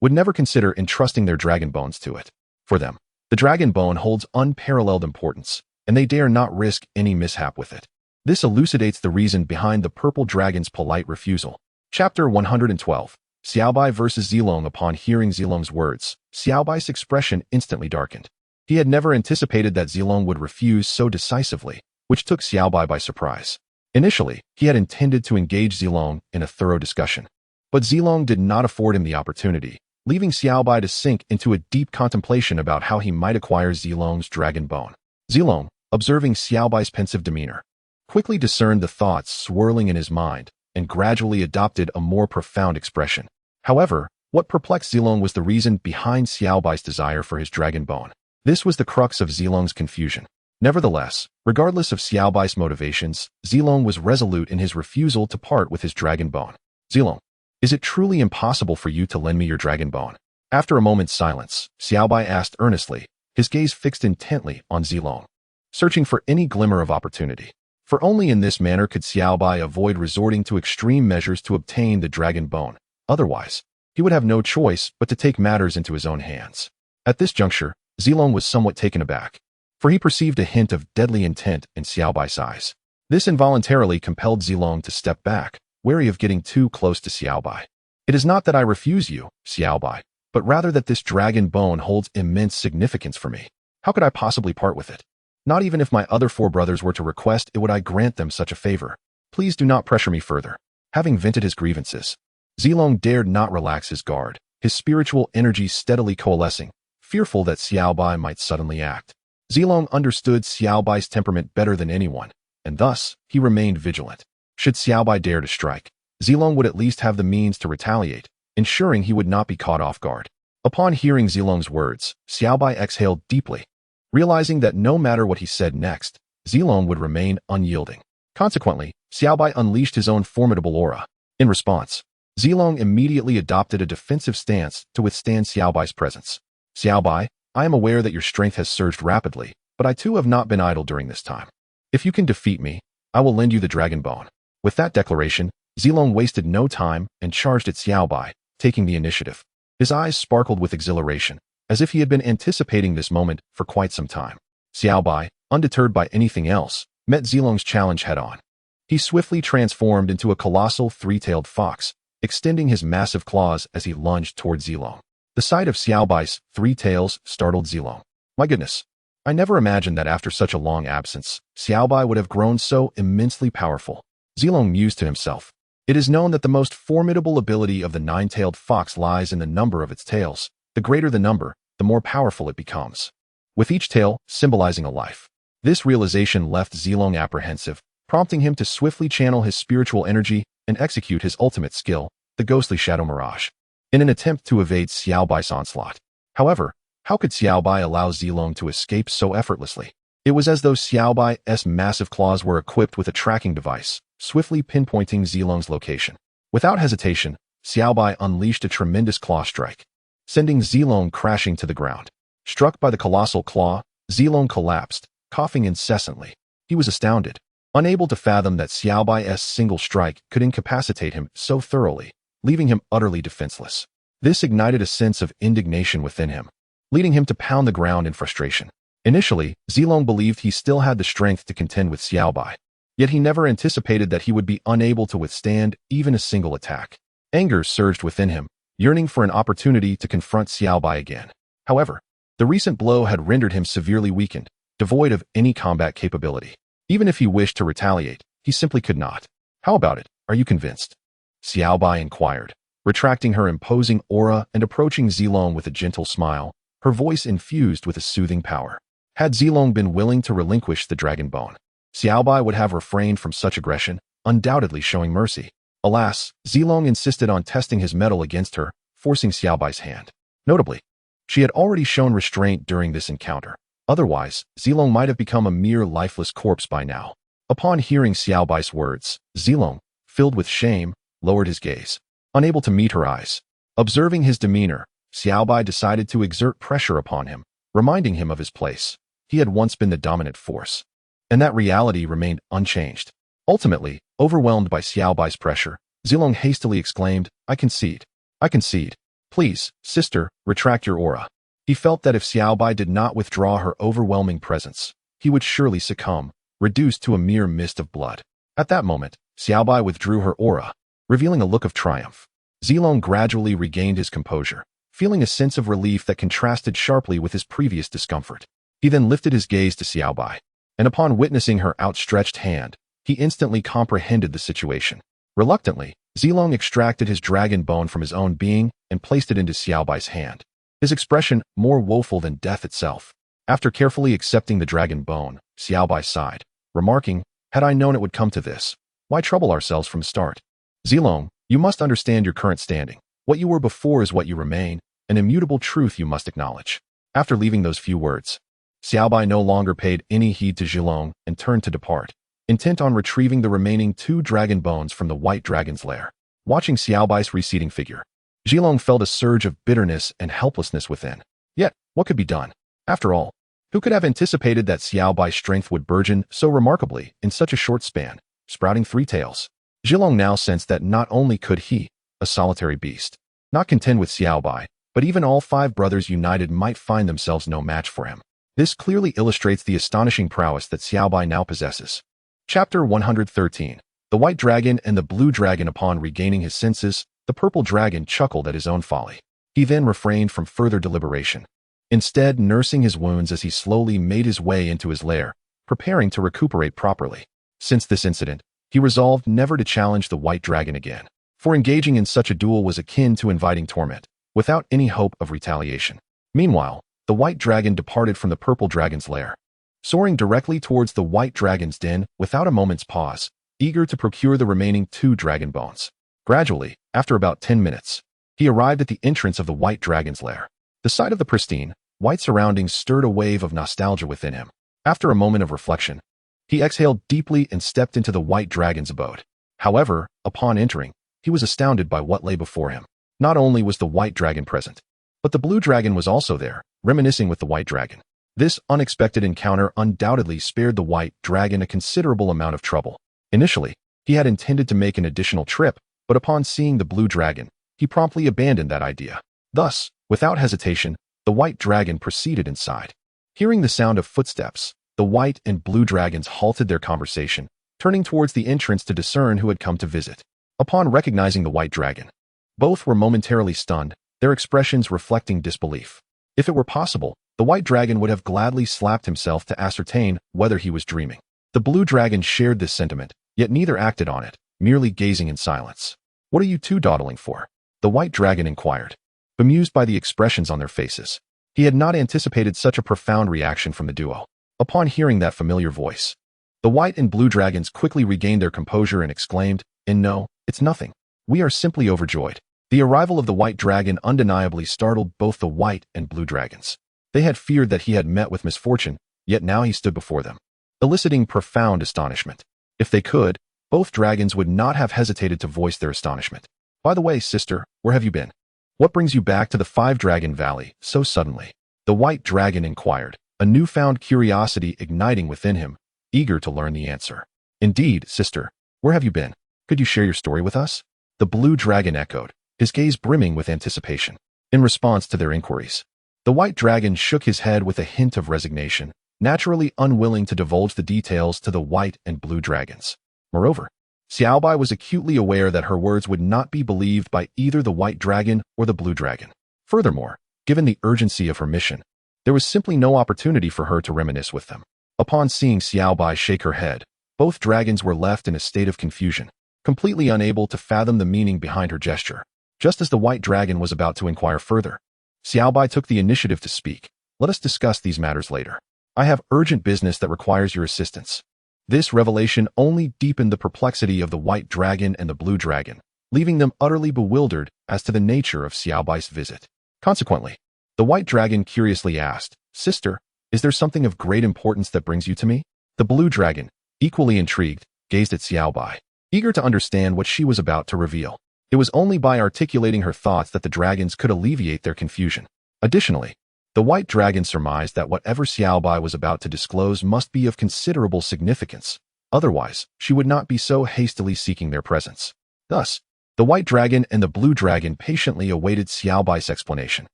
would never consider entrusting their dragon bones to it. For them, the dragon bone holds unparalleled importance, and they dare not risk any mishap with it. This elucidates the reason behind the purple dragon's polite refusal. Chapter 112. Xiaobai versus Zilong. Upon hearing Zilong's words, Xiaobai's expression instantly darkened. He had never anticipated that Zilong would refuse so decisively, which took Xiaobai by surprise. Initially, he had intended to engage Zilong in a thorough discussion, but Zilong did not afford him the opportunity, leaving Xiaobai to sink into a deep contemplation about how he might acquire Zilong's dragon bone. Zilong, observing Xiaobai's pensive demeanor, quickly discerned the thoughts swirling in his mind and gradually adopted a more profound expression. However, what perplexed Zilong was the reason behind Xiaobai's desire for his dragon bone. This was the crux of Zilong's confusion. Nevertheless, regardless of Xiaobai's motivations, Zilong was resolute in his refusal to part with his dragon bone. Zilong, is it truly impossible for you to lend me your dragon bone? After a moment's silence, Xiaobai asked earnestly, his gaze fixed intently on Zilong, searching for any glimmer of opportunity. For only in this manner could Xiaobai avoid resorting to extreme measures to obtain the dragon bone. Otherwise, he would have no choice but to take matters into his own hands. At this juncture, Zilong was somewhat taken aback, for he perceived a hint of deadly intent in Xiaobai's eyes. This involuntarily compelled Zilong to step back, wary of getting too close to Xiaobai. It is not that I refuse you, Xiaobai, but rather that this dragon bone holds immense significance for me. How could I possibly part with it? Not even if my other 4 brothers were to request it would I grant them such a favor. Please do not pressure me further. Having vented his grievances, Zilong dared not relax his guard, his spiritual energy steadily coalescing, fearful that Xiaobai might suddenly act. Zilong understood Xiaobai's temperament better than anyone, and thus, he remained vigilant. Should Xiaobai dare to strike, Zilong would at least have the means to retaliate, ensuring he would not be caught off guard. Upon hearing Zilong's words, Xiaobai exhaled deeply, realizing that no matter what he said next, Zilong would remain unyielding. Consequently, Xiaobai unleashed his own formidable aura. In response, Zilong immediately adopted a defensive stance to withstand Xiaobai's presence. Xiaobai, I am aware that your strength has surged rapidly, but I too have not been idle during this time. If you can defeat me, I will lend you the dragon bone. With that declaration, Zilong wasted no time and charged at Xiaobai, taking the initiative. His eyes sparkled with exhilaration, as if he had been anticipating this moment for quite some time. Xiaobai, undeterred by anything else, met Zilong's challenge head-on. He swiftly transformed into a colossal 3-tailed fox, extending his massive claws as he lunged toward Zilong. The sight of Xiaobai's 3 tails startled Zilong. My goodness, I never imagined that after such a long absence, Xiaobai would have grown so immensely powerful. Zilong mused to himself. It is known that the most formidable ability of the 9-tailed fox lies in the number of its tails. The greater the number, the more powerful it becomes, with each tail symbolizing a life. This realization left Zilong apprehensive, prompting him to swiftly channel his spiritual energy and execute his ultimate skill, the ghostly shadow mirage, in an attempt to evade Xiaobai's onslaught. However, how could Xiaobai allow Zilong to escape so effortlessly? It was as though Xiaobai's massive claws were equipped with a tracking device, swiftly pinpointing Zilong's location. Without hesitation, Xiaobai unleashed a tremendous claw strike, sending Zilong crashing to the ground. Struck by the colossal claw, Zilong collapsed, coughing incessantly. He was astounded, unable to fathom that Xiaobai's single strike could incapacitate him so thoroughly, leaving him utterly defenseless. This ignited a sense of indignation within him, leading him to pound the ground in frustration. Initially, Zilong believed he still had the strength to contend with Xiaobai. Yet he never anticipated that he would be unable to withstand even a single attack. Anger surged within him, yearning for an opportunity to confront Xiaobai again. However, the recent blow had rendered him severely weakened, devoid of any combat capability. Even if he wished to retaliate, he simply could not. How about it? Are you convinced? Xiaobai inquired, retracting her imposing aura and approaching Zilong with a gentle smile, her voice infused with a soothing power. Had Zilong been willing to relinquish the dragon bone, Xiaobai would have refrained from such aggression, undoubtedly showing mercy. Alas, Zilong insisted on testing his mettle against her, forcing Xiaobai's hand. Notably, she had already shown restraint during this encounter. Otherwise, Zilong might have become a mere lifeless corpse by now. Upon hearing Xiaobai's words, Zilong, filled with shame, lowered his gaze, unable to meet her eyes. Observing his demeanor, Xiaobai decided to exert pressure upon him, reminding him of his place. He had once been the dominant force, and that reality remained unchanged. Ultimately, overwhelmed by Xiaobai's pressure, Zilong hastily exclaimed, I concede. I concede. Please, sister, retract your aura. He felt that if Xiaobai did not withdraw her overwhelming presence, he would surely succumb, reduced to a mere mist of blood. At that moment, Xiaobai withdrew her aura, revealing a look of triumph. Zilong gradually regained his composure, feeling a sense of relief that contrasted sharply with his previous discomfort. He then lifted his gaze to Xiaobai, and upon witnessing her outstretched hand, he instantly comprehended the situation. Reluctantly, Zilong extracted his dragon bone from his own being and placed it into Xiaobai's hand, his expression more woeful than death itself. After carefully accepting the dragon bone, Xiaobai sighed, remarking, had I known it would come to this, why trouble ourselves from the start? Zilong, you must understand your current standing. What you were before is what you remain, an immutable truth you must acknowledge. After leaving those few words, Xiaobai no longer paid any heed to Zilong and turned to depart, intent on retrieving the remaining 2 dragon bones from the white dragon's lair. Watching Xiaobai's receding figure, Zilong felt a surge of bitterness and helplessness within. Yet, what could be done? After all, who could have anticipated that Xiaobai's strength would burgeon so remarkably in such a short span, sprouting 3 tails? Zilong now sensed that not only could he, a solitary beast, not contend with Xiaobai, but even all 5 brothers united might find themselves no match for him. This clearly illustrates the astonishing prowess that Xiaobai now possesses. Chapter 113. The White Dragon and the Blue Dragon. Upon regaining his senses, the purple dragon chuckled at his own folly. He then refrained from further deliberation, instead nursing his wounds as he slowly made his way into his lair, preparing to recuperate properly. Since this incident, he resolved never to challenge the White Dragon again, for engaging in such a duel was akin to inviting torment, without any hope of retaliation. Meanwhile, the White Dragon departed from the Purple Dragon's lair, soaring directly towards the White Dragon's den without a moment's pause, eager to procure the remaining 2 dragon bones. Gradually, after about 10 minutes, he arrived at the entrance of the White Dragon's lair. The sight of the pristine, white surroundings stirred a wave of nostalgia within him. After a moment of reflection, he exhaled deeply and stepped into the White Dragon's abode. However, upon entering, he was astounded by what lay before him. Not only was the White Dragon present, but the Blue Dragon was also there, reminiscing with the White Dragon. This unexpected encounter undoubtedly spared the White Dragon a considerable amount of trouble. Initially, he had intended to make an additional trip, but upon seeing the Blue Dragon, he promptly abandoned that idea. Thus, without hesitation, the White Dragon proceeded inside. Hearing the sound of footsteps, the White and Blue Dragons halted their conversation, turning towards the entrance to discern who had come to visit. Upon recognizing the White Dragon, both were momentarily stunned, their expressions reflecting disbelief. If it were possible, the White Dragon would have gladly slapped himself to ascertain whether he was dreaming. The Blue Dragon shared this sentiment, yet neither acted on it, merely gazing in silence. What are you 2 dawdling for? The White Dragon inquired, bemused by the expressions on their faces. He had not anticipated such a profound reaction from the duo. Upon hearing that familiar voice, the White and Blue Dragons quickly regained their composure and exclaimed, no, it's nothing. We are simply overjoyed. The arrival of the White Dragon undeniably startled both the White and Blue Dragons. They had feared that he had met with misfortune, yet now he stood before them, eliciting profound astonishment. If they could, both dragons would not have hesitated to voice their astonishment. By the way, sister, where have you been? What brings you back to the 5-Dragon Valley so suddenly? The White Dragon inquired, a newfound curiosity igniting within him, eager to learn the answer. Indeed, sister, where have you been? Could you share your story with us? The Blue Dragon echoed, his gaze brimming with anticipation. In response to their inquiries, the White Dragon shook his head with a hint of resignation, naturally unwilling to divulge the details to the white and blue dragons. Moreover, Xiaobai was acutely aware that her words would not be believed by either the white dragon or the blue dragon. Furthermore, given the urgency of her mission, there was simply no opportunity for her to reminisce with them. Upon seeing Xiaobai shake her head, both dragons were left in a state of confusion, completely unable to fathom the meaning behind her gesture. Just as the white dragon was about to inquire further, Xiaobai took the initiative to speak. Let us discuss these matters later. I have urgent business that requires your assistance. This revelation only deepened the perplexity of the white dragon and the blue dragon, leaving them utterly bewildered as to the nature of Xiaobai's visit. Consequently, the white dragon curiously asked, "Sister, is there something of great importance that brings you to me?" The blue dragon, equally intrigued, gazed at Xiaobai, eager to understand what she was about to reveal. It was only by articulating her thoughts that the dragons could alleviate their confusion. Additionally, the white dragon surmised that whatever Xiaobai was about to disclose must be of considerable significance. Otherwise, she would not be so hastily seeking their presence. Thus, the white dragon and the blue dragon patiently awaited Xiaobai's explanation.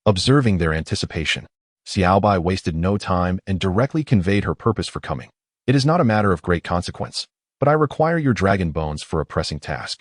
Observing their anticipation, Xiaobai wasted no time and directly conveyed her purpose for coming. "It is not a matter of great consequence, but I require your dragon bones for a pressing task."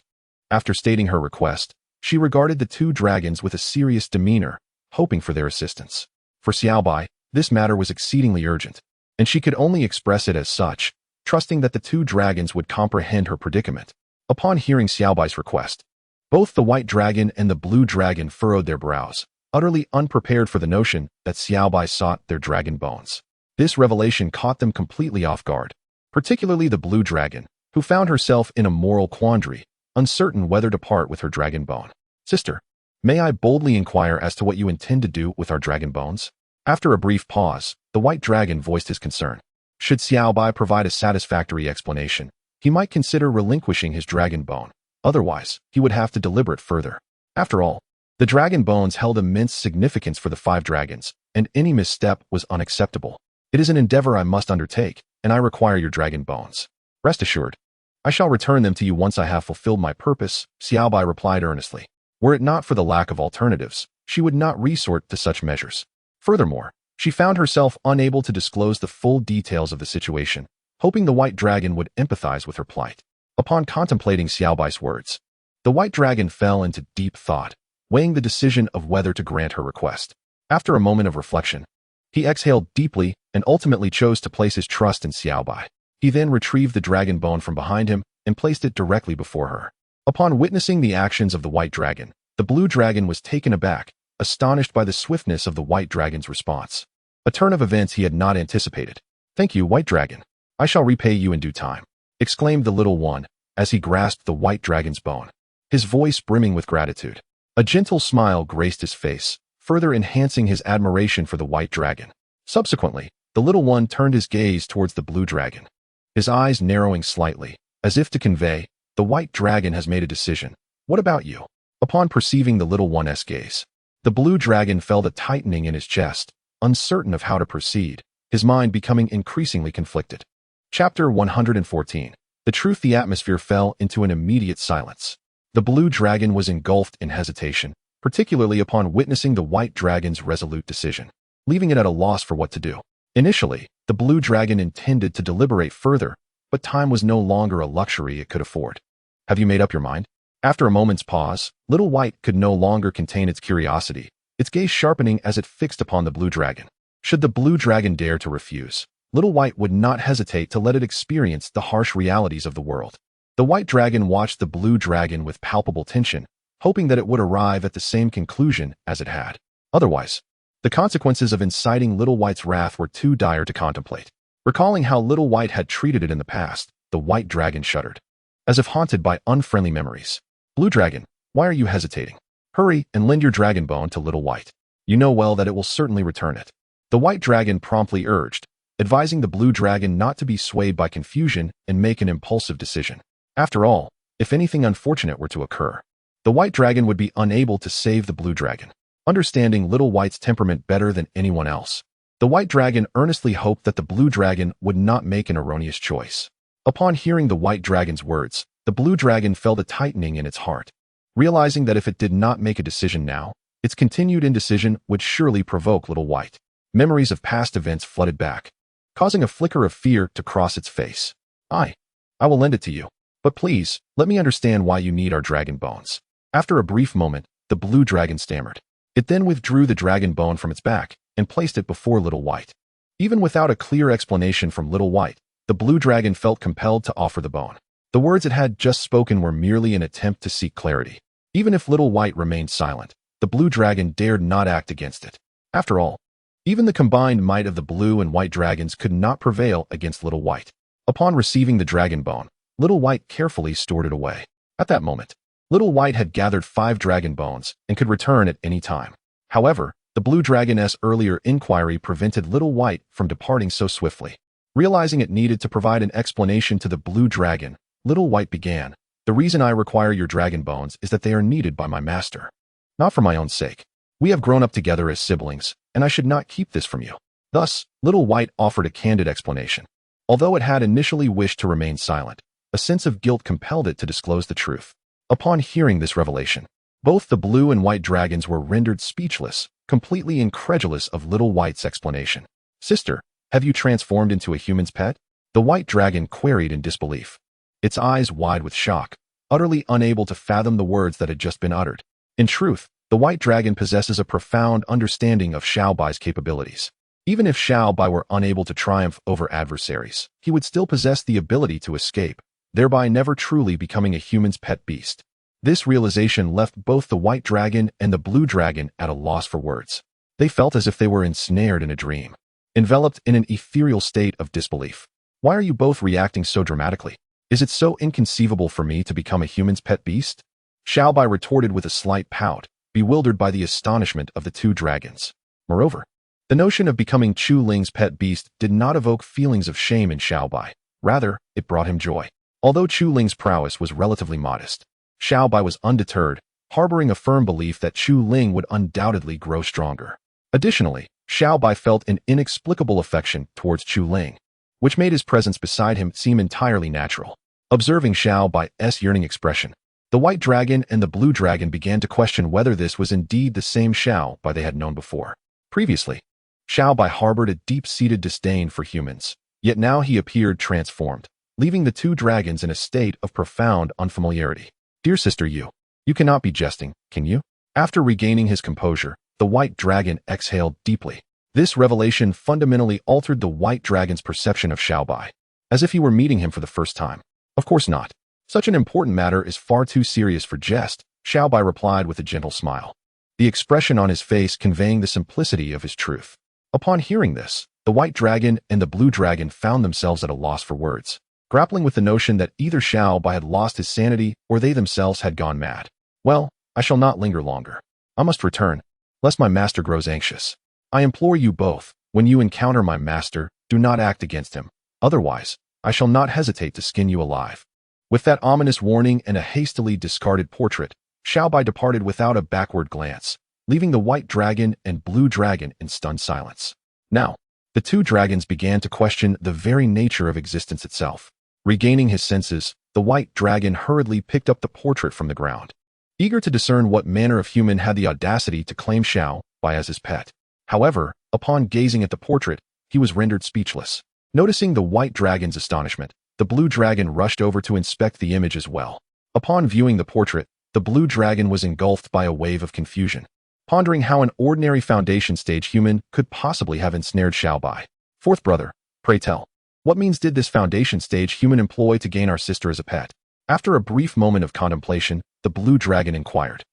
After stating her request, she regarded the two dragons with a serious demeanor, hoping for their assistance. For Xiaobai, this matter was exceedingly urgent, and she could only express it as such, trusting that the two dragons would comprehend her predicament. Upon hearing Xiaobai's request, both the white dragon and the blue dragon furrowed their brows, utterly unprepared for the notion that Xiaobai sought their dragon bones. This revelation caught them completely off guard, particularly the blue dragon, who found herself in a moral quandary, uncertain whether to part with her dragon bone. "Sister, may I boldly inquire as to what you intend to do with our dragon bones?" After a brief pause, the white dragon voiced his concern. Should Xiaobai provide a satisfactory explanation, he might consider relinquishing his dragon bone. Otherwise, he would have to deliberate further. After all, the dragon bones held immense significance for the 5 dragons, and any misstep was unacceptable. "It is an endeavor I must undertake, and I require your dragon bones. Rest assured, I shall return them to you once I have fulfilled my purpose," Xiaobai replied earnestly. Were it not for the lack of alternatives, she would not resort to such measures. Furthermore, she found herself unable to disclose the full details of the situation, hoping the white dragon would empathize with her plight. Upon contemplating Xiaobai's words, the white dragon fell into deep thought, weighing the decision of whether to grant her request. After a moment of reflection, he exhaled deeply and ultimately chose to place his trust in Xiaobai. He then retrieved the dragon bone from behind him and placed it directly before her. Upon witnessing the actions of the white dragon, the blue dragon was taken aback, astonished by the swiftness of the white dragon's response. A turn of events he had not anticipated. "Thank you, white dragon. I shall repay you in due time," exclaimed the little one as he grasped the white dragon's bone, his voice brimming with gratitude. A gentle smile graced his face, further enhancing his admiration for the white dragon. Subsequently, the little one turned his gaze towards the blue dragon, his eyes narrowing slightly, as if to convey, "The white dragon has made a decision. What about you?" Upon perceiving the little one's gaze, the blue dragon felt a tightening in his chest, uncertain of how to proceed, his mind becoming increasingly conflicted. Chapter 114. The truth. The atmosphere fell into an immediate silence. The blue dragon was engulfed in hesitation, particularly upon witnessing the white dragon's resolute decision, leaving it at a loss for what to do. Initially, the blue dragon intended to deliberate further, but time was no longer a luxury it could afford. "Have you made up your mind?" After a moment's pause, Little White could no longer contain its curiosity, its gaze sharpening as it fixed upon the blue dragon. Should the blue dragon dare to refuse, Little White would not hesitate to let it experience the harsh realities of the world. The white dragon watched the blue dragon with palpable tension, hoping that it would arrive at the same conclusion as it had. Otherwise, the consequences of inciting Little White's wrath were too dire to contemplate. Recalling how Little White had treated it in the past, the white dragon shuddered, as if haunted by unfriendly memories. "Blue dragon, why are you hesitating? Hurry and lend your dragon bone to Little White. You know well that it will certainly return it," the white dragon promptly urged, advising the blue dragon not to be swayed by confusion and make an impulsive decision. After all, if anything unfortunate were to occur, the white dragon would be unable to save the blue dragon. Understanding Little White's temperament better than anyone else, the white dragon earnestly hoped that the blue dragon would not make an erroneous choice. Upon hearing the white dragon's words, the blue dragon felt a tightening in its heart, realizing that if it did not make a decision now, its continued indecision would surely provoke Little White. Memories of past events flooded back, causing a flicker of fear to cross its face. I will lend it to you. But please, let me understand why you need our dragon bones. After a brief moment, the blue dragon stammered. It then withdrew the dragon bone from its back and placed it before Little White. Even without a clear explanation from Little White, the blue dragon felt compelled to offer the bone. The words it had just spoken were merely an attempt to seek clarity. Even if Little White remained silent, the blue dragon dared not act against it. After all, even the combined might of the blue and white dragons could not prevail against Little White. Upon receiving the dragon bone, Little White carefully stored it away. At that moment, Little White had gathered 5 dragon bones and could return at any time. However, the blue dragon's earlier inquiry prevented Little White from departing so swiftly. Realizing it needed to provide an explanation to the blue dragon, Little White began, "The reason I require your dragon bones is that they are needed by my master. Not for my own sake. We have grown up together as siblings, and I should not keep this from you." Thus, Little White offered a candid explanation. Although it had initially wished to remain silent, a sense of guilt compelled it to disclose the truth. Upon hearing this revelation, both the blue and white dragons were rendered speechless, completely incredulous of Little White's explanation. "Sister, have you transformed into a human's pet?" the white dragon queried in disbelief, its eyes wide with shock, utterly unable to fathom the words that had just been uttered. In truth, the white dragon possesses a profound understanding of Xiao Bai's capabilities. Even if Xiao Bai were unable to triumph over adversaries, he would still possess the ability to escape, thereby never truly becoming a human's pet beast. This realization left both the white dragon and the blue dragon at a loss for words. They felt as if they were ensnared in a dream, enveloped in an ethereal state of disbelief. "Why are you both reacting so dramatically? Is it so inconceivable for me to become a human's pet beast?" Xiao Bai retorted with a slight pout, bewildered by the astonishment of the 2 dragons. Moreover, the notion of becoming Chu Ling's pet beast did not evoke feelings of shame in Xiao Bai. Rather, it brought him joy. Although Chu Ling's prowess was relatively modest, Xiao Bai was undeterred, harboring a firm belief that Chu Ling would undoubtedly grow stronger. Additionally, Xiao Bai felt an inexplicable affection towards Chu Ling, which made his presence beside him seem entirely natural. Observing Xiao Bai's yearning expression, the white dragon and the blue dragon began to question whether this was indeed the same Xiao Bai they had known before. Previously, Xiao Bai harbored a deep-seated disdain for humans, yet now he appeared transformed, leaving the 2 dragons in a state of profound unfamiliarity. "Dear sister, you cannot be jesting, can you?" After regaining his composure, the white dragon exhaled deeply. This revelation fundamentally altered the white dragon's perception of Xiao Bai, as if he were meeting him for the first time. "Of course not. Such an important matter is far too serious for jest," Xiao Bai replied with a gentle smile, the expression on his face conveying the simplicity of his truth. Upon hearing this, the white dragon and the blue dragon found themselves at a loss for words, grappling with the notion that either Xiao Bai had lost his sanity or they themselves had gone mad. "Well, I shall not linger longer. I must return, lest my master grows anxious. I implore you both, when you encounter my master, do not act against him. Otherwise, I shall not hesitate to skin you alive." With that ominous warning and a hastily discarded portrait, Xiao Bai departed without a backward glance, leaving the white dragon and blue dragon in stunned silence. Now, the 2 dragons began to question the very nature of existence itself. Regaining his senses, the white dragon hurriedly picked up the portrait from the ground, eager to discern what manner of human had the audacity to claim Xiao Bai as his pet. However, upon gazing at the portrait, he was rendered speechless. Noticing the white dragon's astonishment, the blue dragon rushed over to inspect the image as well. Upon viewing the portrait, the blue dragon was engulfed by a wave of confusion, pondering how an ordinary foundation stage human could possibly have ensnared Xiao Bai. "Fourth brother, pray tell, what means did this foundation stage human employ to gain our sister as a pet?" After a brief moment of contemplation, the blue dragon inquired,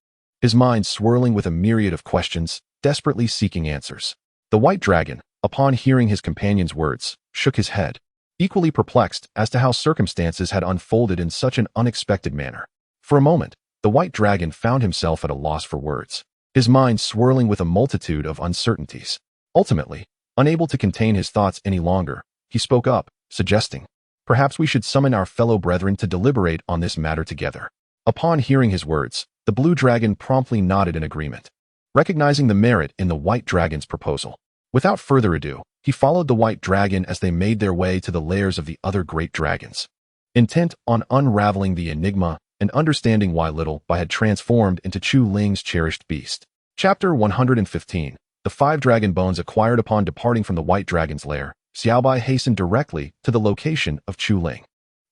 his mind swirling with a myriad of questions, desperately seeking answers. The white dragon, upon hearing his companion's words, shook his head, equally perplexed as to how circumstances had unfolded in such an unexpected manner. For a moment, the white dragon found himself at a loss for words, his mind swirling with a multitude of uncertainties. Ultimately, unable to contain his thoughts any longer, he spoke up, suggesting, "Perhaps we should summon our fellow brethren to deliberate on this matter together." Upon hearing his words, the blue dragon promptly nodded in agreement, recognizing the merit in the white dragon's proposal. Without further ado, he followed the white dragon as they made their way to the lairs of the other great dragons, intent on unraveling the enigma and understanding why Little Bai had transformed into Chu Ling's cherished beast. Chapter 115. The 5 dragon bones acquired upon departing from the white dragon's lair. Xiaobai hastened directly to the location of Chu Ling.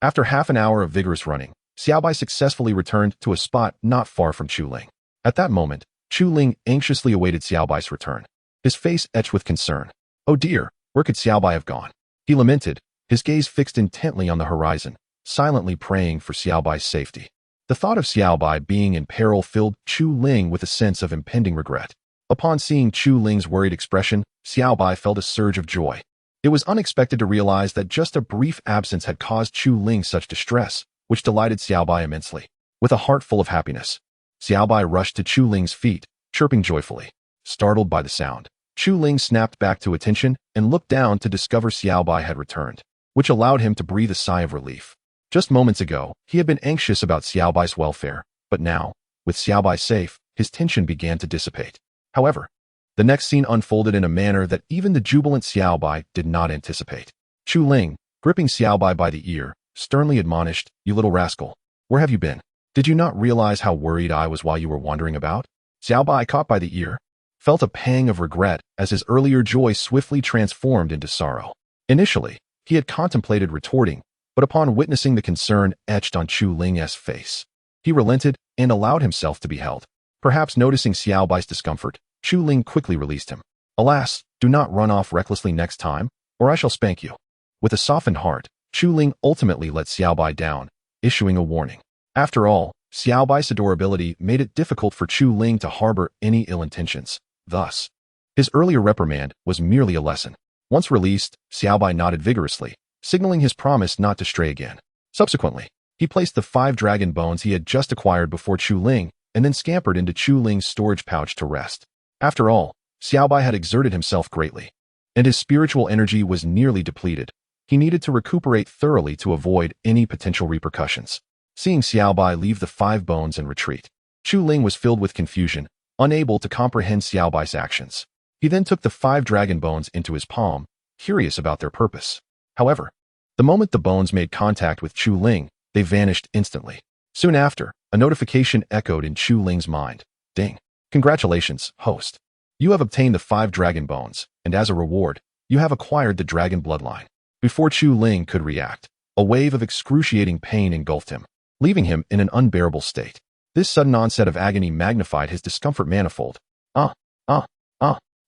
After half an hour of vigorous running, Xiaobai successfully returned to a spot not far from Chu Ling. At that moment, Chu Ling anxiously awaited Xiaobai's return, his face etched with concern. Oh dear, where could Xiaobai have gone? He lamented, his gaze fixed intently on the horizon, silently praying for Xiaobai's safety. The thought of Xiaobai being in peril filled Chu Ling with a sense of impending regret. Upon seeing Chu Ling's worried expression, Xiaobai felt a surge of joy. It was unexpected to realize that just a brief absence had caused Chu Ling such distress, which delighted Xiaobai immensely. With a heart full of happiness, Xiaobai rushed to Chu Ling's feet, chirping joyfully. Startled by the sound, Chu Ling snapped back to attention and looked down to discover Xiaobai had returned, which allowed him to breathe a sigh of relief. Just moments ago, he had been anxious about Xiaobai's welfare, but now, with Xiaobai safe, his tension began to dissipate. However, the next scene unfolded in a manner that even the jubilant Xiaobai did not anticipate. Chu Ling, gripping Xiaobai by the ear, sternly admonished, "You little rascal, where have you been? Did you not realize how worried I was while you were wandering about?" Xiaobai, caught by the ear, felt a pang of regret as his earlier joy swiftly transformed into sorrow. Initially, he had contemplated retorting, but upon witnessing the concern etched on Chu Ling's face, he relented and allowed himself to be held. Perhaps noticing Xiaobai's discomfort, Chu Ling quickly released him. "Alas, do not run off recklessly next time, or I shall spank you." With a softened heart, Chu Ling ultimately let Xiaobai down, issuing a warning. After all, Xiaobai's adorability made it difficult for Chu Ling to harbor any ill intentions. Thus, his earlier reprimand was merely a lesson. Once released, Xiaobai nodded vigorously, signaling his promise not to stray again. Subsequently, he placed the 5 dragon bones he had just acquired before Chu Ling and then scampered into Chu Ling's storage pouch to rest. After all, Xiaobai had exerted himself greatly, and his spiritual energy was nearly depleted. He needed to recuperate thoroughly to avoid any potential repercussions. Seeing Xiaobai leave the 5 bones and retreat, Chu Ling was filled with confusion, unable to comprehend Xiaobai's actions. He then took the 5 dragon bones into his palm, curious about their purpose. However, the moment the bones made contact with Chu Ling, they vanished instantly. Soon after, a notification echoed in Chu Ling's mind. "Ding. Congratulations, host. You have obtained the 5 dragon bones, and as a reward, you have acquired the dragon bloodline." Before Chu Ling could react, a wave of excruciating pain engulfed him, leaving him in an unbearable state. This sudden onset of agony magnified his discomfort manifold.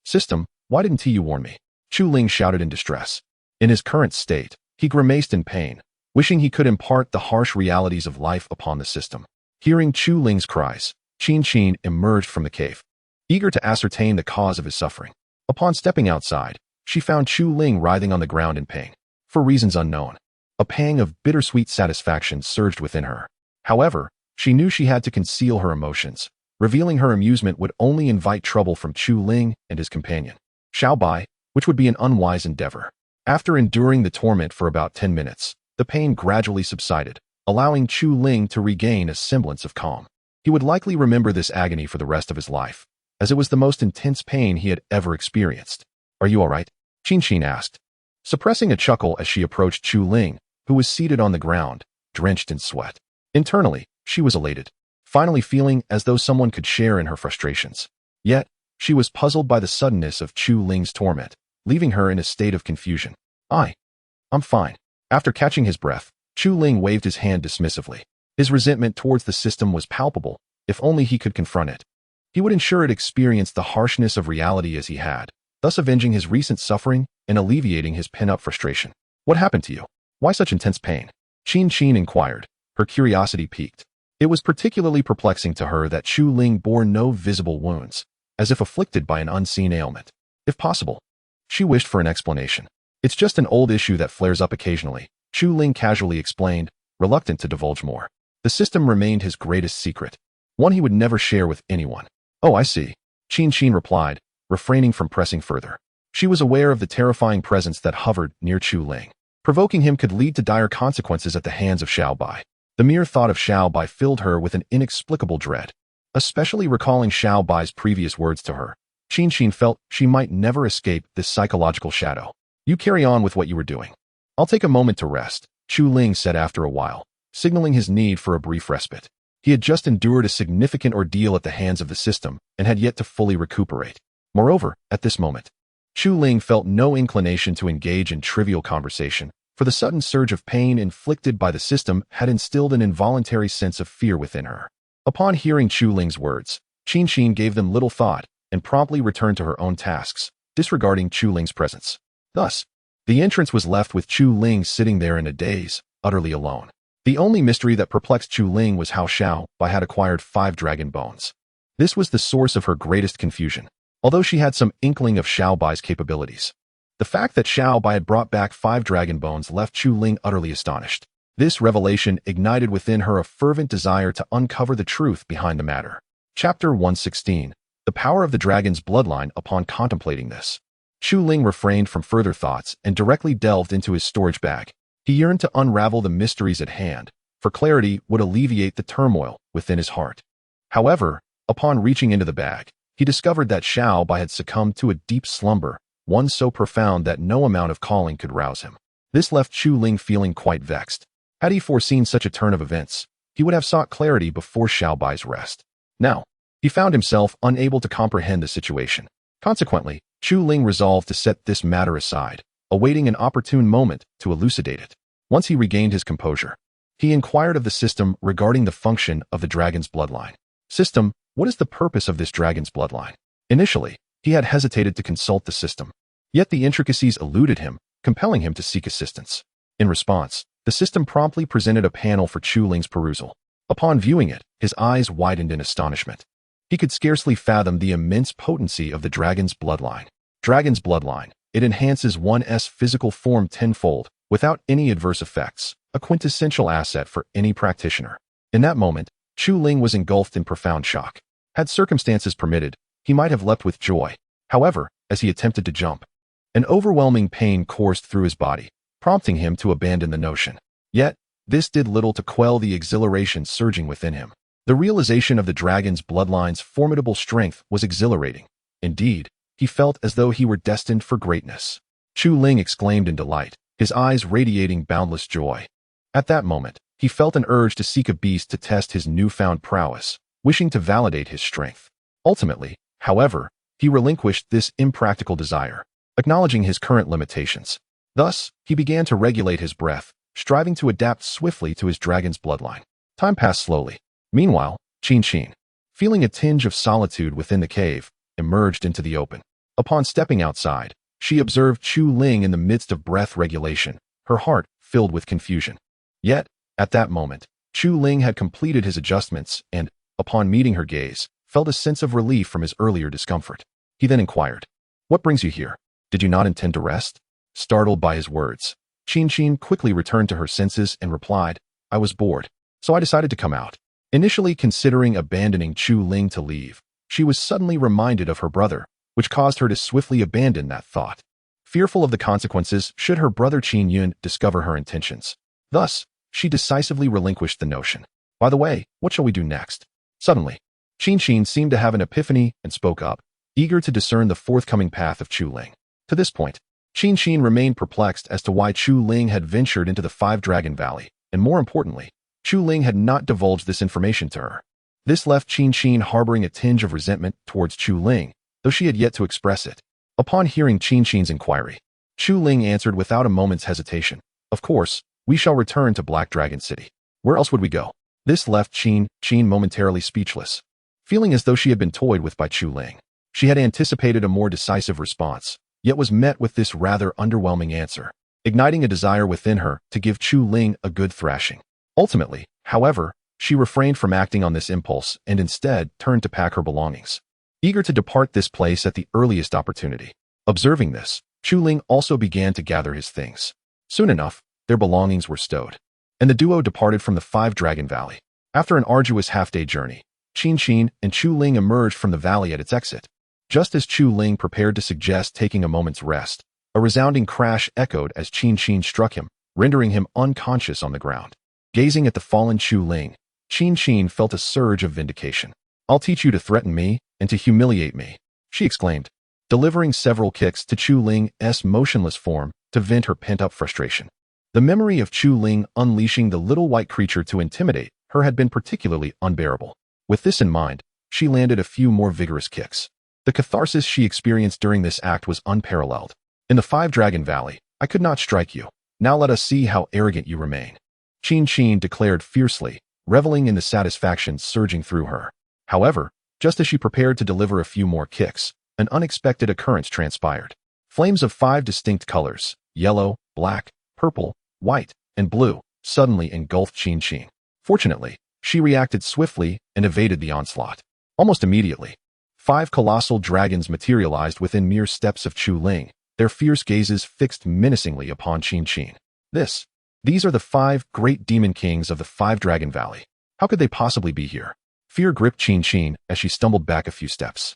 System, why didn't you warn me?" Chu Ling shouted in distress. In his current state, he grimaced in pain, wishing he could impart the harsh realities of life upon the system. Hearing Chu Ling's cries, Qin emerged from the cave, eager to ascertain the cause of his suffering. Upon stepping outside, she found Chu Ling writhing on the ground in pain. For reasons unknown, a pang of bittersweet satisfaction surged within her. However, she knew she had to conceal her emotions. Revealing her amusement would only invite trouble from Chu Ling and his companion, Xiaobai, which would be an unwise endeavor. After enduring the torment for about 10 minutes, the pain gradually subsided, allowing Chu Ling to regain a semblance of calm. He would likely remember this agony for the rest of his life, as it was the most intense pain he had ever experienced. "Are you all right?" Qin asked, suppressing a chuckle as she approached Chu Ling, who was seated on the ground, drenched in sweat. Internally, she was elated, finally feeling as though someone could share in her frustrations. Yet, she was puzzled by the suddenness of Chu Ling's torment, leaving her in a state of confusion. I'm fine." After catching his breath, Chu Ling waved his hand dismissively. His resentment towards the system was palpable. If only he could confront it, he would ensure it experienced the harshness of reality as he had, thus avenging his recent suffering and alleviating his pent-up frustration. "What happened to you? Why such intense pain?" Qin inquired, her curiosity piqued. It was particularly perplexing to her that Chu Ling bore no visible wounds, as if afflicted by an unseen ailment. If possible, she wished for an explanation. "It's just an old issue that flares up occasionally," Chu Ling casually explained, reluctant to divulge more. The system remained his greatest secret, one he would never share with anyone. "Oh, I see," Qin replied, refraining from pressing further. She was aware of the terrifying presence that hovered near Chu Ling. Provoking him could lead to dire consequences at the hands of Xiaobai. The mere thought of Xiaobai filled her with an inexplicable dread. Especially recalling Xiaobai's previous words to her, Qin felt she might never escape this psychological shadow. "You carry on with what you were doing. I'll take a moment to rest," Chu Ling said after a while, signaling his need for a brief respite. He had just endured a significant ordeal at the hands of the system and had yet to fully recuperate. Moreover, at this moment, Chu Ling felt no inclination to engage in trivial conversation, for the sudden surge of pain inflicted by the system had instilled an involuntary sense of fear within her. Upon hearing Chu Ling's words, Qin gave them little thought and promptly returned to her own tasks, disregarding Chu Ling's presence. Thus, the entrance was left with Chu Ling sitting there in a daze, utterly alone. The only mystery that perplexed Chu Ling was how Xiao Bai had acquired 5 dragon bones. This was the source of her greatest confusion, although she had some inkling of Xiao Bai's capabilities. The fact that Xiao Bai had brought back 5 dragon bones left Chu Ling utterly astonished. This revelation ignited within her a fervent desire to uncover the truth behind the matter. Chapter 116. The Power of the Dragon's Bloodline. Upon contemplating this, Chu Ling refrained from further thoughts and directly delved into his storage bag. He yearned to unravel the mysteries at hand, for clarity would alleviate the turmoil within his heart. However, upon reaching into the bag, he discovered that Xiao Bai had succumbed to a deep slumber, one so profound that no amount of calling could rouse him. This left Chu Ling feeling quite vexed. Had he foreseen such a turn of events, he would have sought clarity before Xiao Bai's rest. Now, he found himself unable to comprehend the situation. Consequently, Chu Ling resolved to set this matter aside, awaiting an opportune moment to elucidate it. Once he regained his composure, he inquired of the system regarding the function of the dragon's bloodline. System, what is the purpose of this dragon's bloodline? Initially, he had hesitated to consult the system, yet the intricacies eluded him, compelling him to seek assistance. In response, the system promptly presented a panel for Chu Ling's perusal. Upon viewing it, his eyes widened in astonishment. He could scarcely fathom the immense potency of the dragon's bloodline. Dragon's bloodline. It enhances one's physical form tenfold, without any adverse effects, a quintessential asset for any practitioner. In that moment, Chu Ling was engulfed in profound shock. Had circumstances permitted, he might have leapt with joy. However, as he attempted to jump, an overwhelming pain coursed through his body, prompting him to abandon the notion. Yet, this did little to quell the exhilaration surging within him. The realization of the dragon's bloodline's formidable strength was exhilarating. Indeed, he felt as though he were destined for greatness. Chu Ling exclaimed in delight, his eyes radiating boundless joy. At that moment, he felt an urge to seek a beast to test his newfound prowess, wishing to validate his strength. Ultimately, however, he relinquished this impractical desire, acknowledging his current limitations. Thus, he began to regulate his breath, striving to adapt swiftly to his dragon's bloodline. Time passed slowly. Meanwhile, Qin, feeling a tinge of solitude within the cave, emerged into the open. Upon stepping outside, she observed Chu Ling in the midst of breath regulation, her heart filled with confusion. Yet, at that moment, Chu Ling had completed his adjustments and, upon meeting her gaze, felt a sense of relief from his earlier discomfort. He then inquired, "What brings you here? Did you not intend to rest?" Startled by his words, Qin quickly returned to her senses and replied, "I was bored, so I decided to come out." Initially considering abandoning Chu Ling to leave, she was suddenly reminded of her brother, which caused her to swiftly abandon that thought, fearful of the consequences should her brother Qin Yun discover her intentions. Thus, she decisively relinquished the notion. "By the way, what shall we do next?" Suddenly, Qin seemed to have an epiphany and spoke up, eager to discern the forthcoming path of Chu Ling. To this point, Qin remained perplexed as to why Chu Ling had ventured into the 5-Dragon Valley, and more importantly, Chu Ling had not divulged this information to her. This left Qin harboring a tinge of resentment towards Chu Ling, though she had yet to express it. Upon hearing Qin's inquiry, Chu Ling answered without a moment's hesitation, "Of course, we shall return to Black Dragon City. Where else would we go?" This left Qin momentarily speechless, feeling as though she had been toyed with by Chu Ling. She had anticipated a more decisive response, yet was met with this rather underwhelming answer, igniting a desire within her to give Chu Ling a good thrashing. Ultimately, however, she refrained from acting on this impulse and instead turned to pack her belongings, eager to depart this place at the earliest opportunity. Observing this, Chu Ling also began to gather his things. Soon enough, their belongings were stowed, and the duo departed from the 5-Dragon Valley. After an arduous half-day journey, Qin and Chu Ling emerged from the valley at its exit. Just as Chu Ling prepared to suggest taking a moment's rest, a resounding crash echoed as Qin struck him, rendering him unconscious on the ground. Gazing at the fallen Chu Ling, Qin felt a surge of vindication. "I'll teach you to threaten me and to humiliate me," she exclaimed, delivering several kicks to Chu Ling's motionless form to vent her pent-up frustration. The memory of Chu Ling unleashing the little white creature to intimidate her had been particularly unbearable. With this in mind, she landed a few more vigorous kicks. The catharsis she experienced during this act was unparalleled. In the Five-Dragon Valley, I could not strike you. Now let us see how arrogant you remain. Qin declared fiercely, reveling in the satisfaction surging through her. However, just as she prepared to deliver a few more kicks, an unexpected occurrence transpired. Flames of 5 distinct colors, yellow, black, purple, white, and blue, suddenly engulfed Qin. Fortunately, she reacted swiftly and evaded the onslaught. Almost immediately, 5 colossal dragons materialized within mere steps of Chu Ling, their fierce gazes fixed menacingly upon Qin. These are the 5 great demon kings of the Five-Dragon Valley. How could they possibly be here? Fear gripped Qin as she stumbled back a few steps.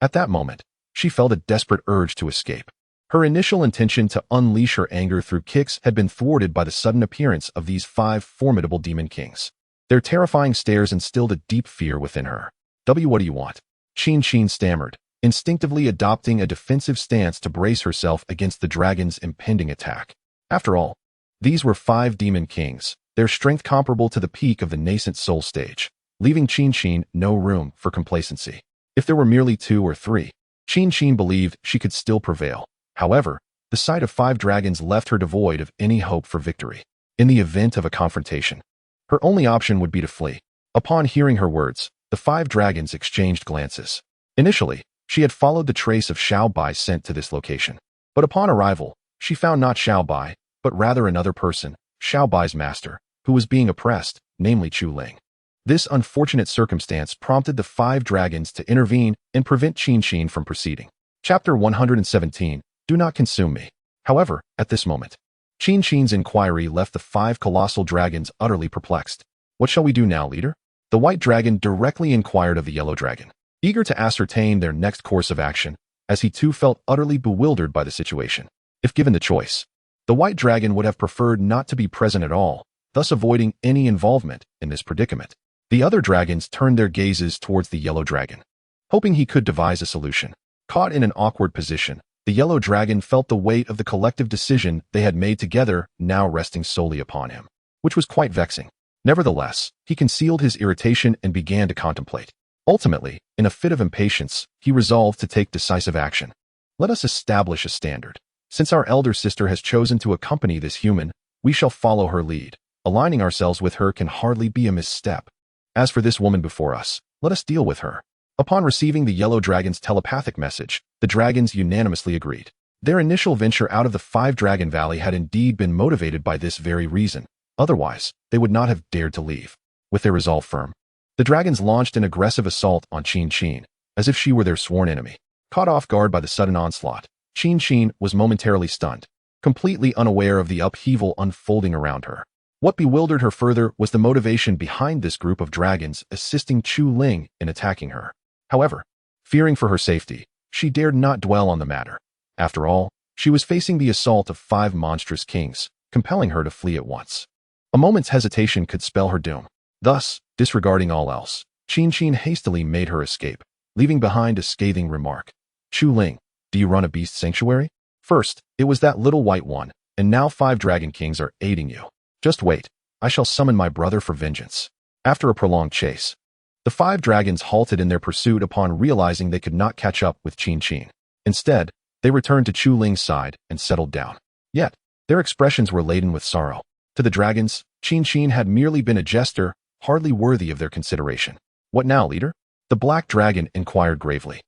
At that moment, she felt a desperate urge to escape. Her initial intention to unleash her anger through kicks had been thwarted by the sudden appearance of these 5 formidable demon kings. Their terrifying stares instilled a deep fear within her. What do you want? Qin stammered, instinctively adopting a defensive stance to brace herself against the dragon's impending attack. After all, these were 5 demon kings, their strength comparable to the peak of the nascent soul stage, leaving Qin no room for complacency. If there were merely 2 or 3, Qin believed she could still prevail. However, the sight of 5 dragons left her devoid of any hope for victory. In the event of a confrontation, her only option would be to flee. Upon hearing her words, the 5 dragons exchanged glances. Initially, she had followed the trace of Xiao Bai's scent to this location. But upon arrival, she found not Xiao Bai, but rather another person, Xiao Bai's master, who was being oppressed, namely Chu Ling. This unfortunate circumstance prompted the 5 dragons to intervene and prevent Qin from proceeding. Chapter 117, Do Not Consume Me. However, at this moment, Qin's inquiry left the 5 colossal dragons utterly perplexed. What shall we do now, leader? The white dragon directly inquired of the yellow dragon, eager to ascertain their next course of action, as he too felt utterly bewildered by the situation. If given the choice, the white dragon would have preferred not to be present at all, thus avoiding any involvement in this predicament. The other dragons turned their gazes towards the yellow dragon, hoping he could devise a solution. Caught in an awkward position, the yellow dragon felt the weight of the collective decision they had made together now resting solely upon him, which was quite vexing. Nevertheless, he concealed his irritation and began to contemplate. Ultimately, in a fit of impatience, he resolved to take decisive action. Let us establish a standard. Since our elder sister has chosen to accompany this human, we shall follow her lead. Aligning ourselves with her can hardly be a misstep. As for this woman before us, let us deal with her. Upon receiving the yellow dragon's telepathic message, the dragons unanimously agreed. Their initial venture out of the Five-Dragon Valley had indeed been motivated by this very reason. Otherwise, they would not have dared to leave. With their resolve firm, the dragons launched an aggressive assault on Qin, as if she were their sworn enemy. Caught off guard by the sudden onslaught, Qin was momentarily stunned, completely unaware of the upheaval unfolding around her. What bewildered her further was the motivation behind this group of dragons assisting Chu Ling in attacking her. However, fearing for her safety, she dared not dwell on the matter. After all, she was facing the assault of 5 monstrous kings, compelling her to flee at once. A moment's hesitation could spell her doom. Thus, disregarding all else, Qin hastily made her escape, leaving behind a scathing remark. Chu Ling, do you run a beast sanctuary? First, it was that little white one, and now 5 dragon kings are aiding you. Just wait, I shall summon my brother for vengeance. After a prolonged chase, the 5 dragons halted in their pursuit upon realizing they could not catch up with Qin. Instead, they returned to Chu Ling's side and settled down. Yet, their expressions were laden with sorrow. To the dragons, Qin had merely been a jester, hardly worthy of their consideration. What now, leader? The black dragon inquired gravely.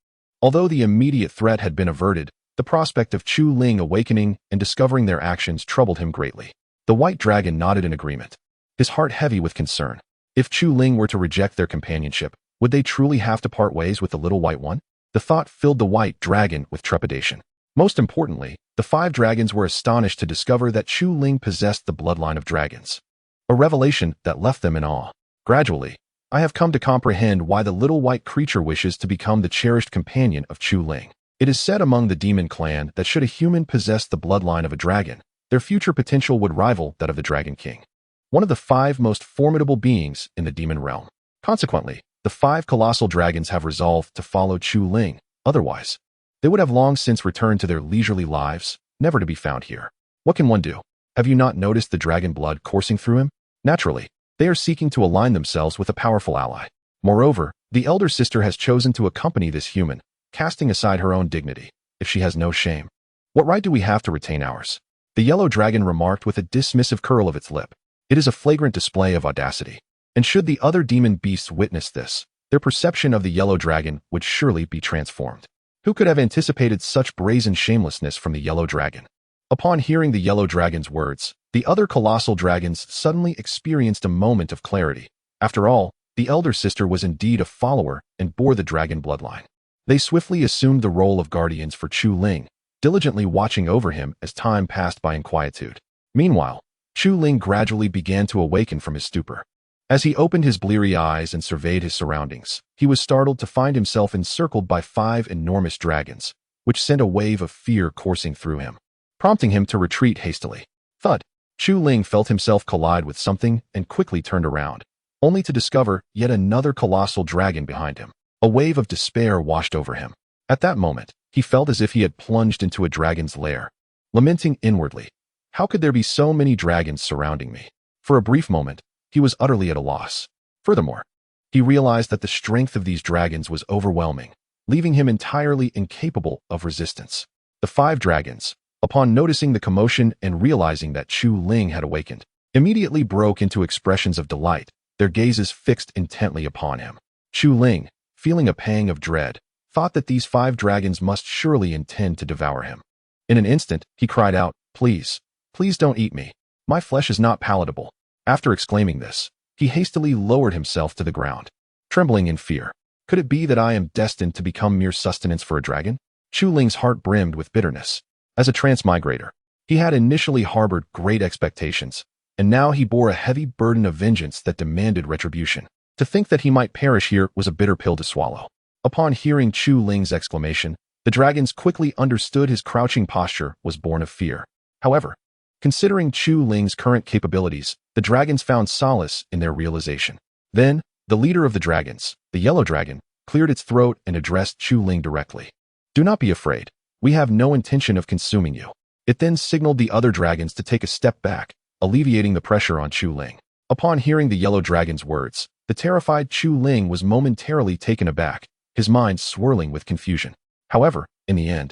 Although the immediate threat had been averted, the prospect of Chu Ling awakening and discovering their actions troubled him greatly. The white dragon nodded in agreement, his heart heavy with concern. If Chu Ling were to reject their companionship, would they truly have to part ways with the little white one? The thought filled the white dragon with trepidation. Most importantly, the 5 dragons were astonished to discover that Chu Ling possessed the bloodline of dragons. A revelation that left them in awe. Gradually, I have come to comprehend why the little white creature wishes to become the cherished companion of Chu Ling. It is said among the demon clan that should a human possess the bloodline of a dragon, their future potential would rival that of the Dragon King, one of the 5 most formidable beings in the demon realm. Consequently, the 5 colossal dragons have resolved to follow Chu Ling. Otherwise, they would have long since returned to their leisurely lives, never to be found here. What can one do? Have you not noticed the dragon blood coursing through him? Naturally, they are seeking to align themselves with a powerful ally. Moreover, the elder sister has chosen to accompany this human, casting aside her own dignity. If she has no shame, what right do we have to retain ours? The yellow dragon remarked with a dismissive curl of its lip. It is a flagrant display of audacity. And should the other demon beasts witness this, their perception of the yellow dragon would surely be transformed. Who could have anticipated such brazen shamelessness from the yellow dragon? Upon hearing the yellow dragon's words, the other colossal dragons suddenly experienced a moment of clarity. After all, the elder sister was indeed a follower and bore the dragon bloodline. They swiftly assumed the role of guardians for Chu Ling, diligently watching over him as time passed by in quietude. Meanwhile, Chu Ling gradually began to awaken from his stupor. As he opened his bleary eyes and surveyed his surroundings, he was startled to find himself encircled by 5 enormous dragons, which sent a wave of fear coursing through him, prompting him to retreat hastily. Thud! Chu Ling felt himself collide with something and quickly turned around, only to discover yet another colossal dragon behind him. A wave of despair washed over him. At that moment, he felt as if he had plunged into a dragon's lair, lamenting inwardly, "How could there be so many dragons surrounding me?" For a brief moment, he was utterly at a loss. Furthermore, he realized that the strength of these dragons was overwhelming, leaving him entirely incapable of resistance. The 5 dragons, upon noticing the commotion and realizing that Chu Ling had awakened, immediately broke into expressions of delight, their gazes fixed intently upon him. Chu Ling, feeling a pang of dread, thought that these 5 dragons must surely intend to devour him. In an instant, he cried out, "Please, please don't eat me. My flesh is not palatable." After exclaiming this, he hastily lowered himself to the ground, trembling in fear. Could it be that I am destined to become mere sustenance for a dragon? Chu Ling's heart brimmed with bitterness. As a transmigrator, he had initially harbored great expectations, and now he bore a heavy burden of vengeance that demanded retribution. To think that he might perish here was a bitter pill to swallow. Upon hearing Chu Ling's exclamation, the dragons quickly understood his crouching posture was born of fear. However, considering Chu Ling's current capabilities, the dragons found solace in their realization. Then, the leader of the dragons, the yellow dragon, cleared its throat and addressed Chu Ling directly. "Do not be afraid. We have no intention of consuming you." It then signaled the other dragons to take a step back, alleviating the pressure on Chu Ling. Upon hearing the yellow dragon's words, the terrified Chu Ling was momentarily taken aback, his mind swirling with confusion. However, in the end,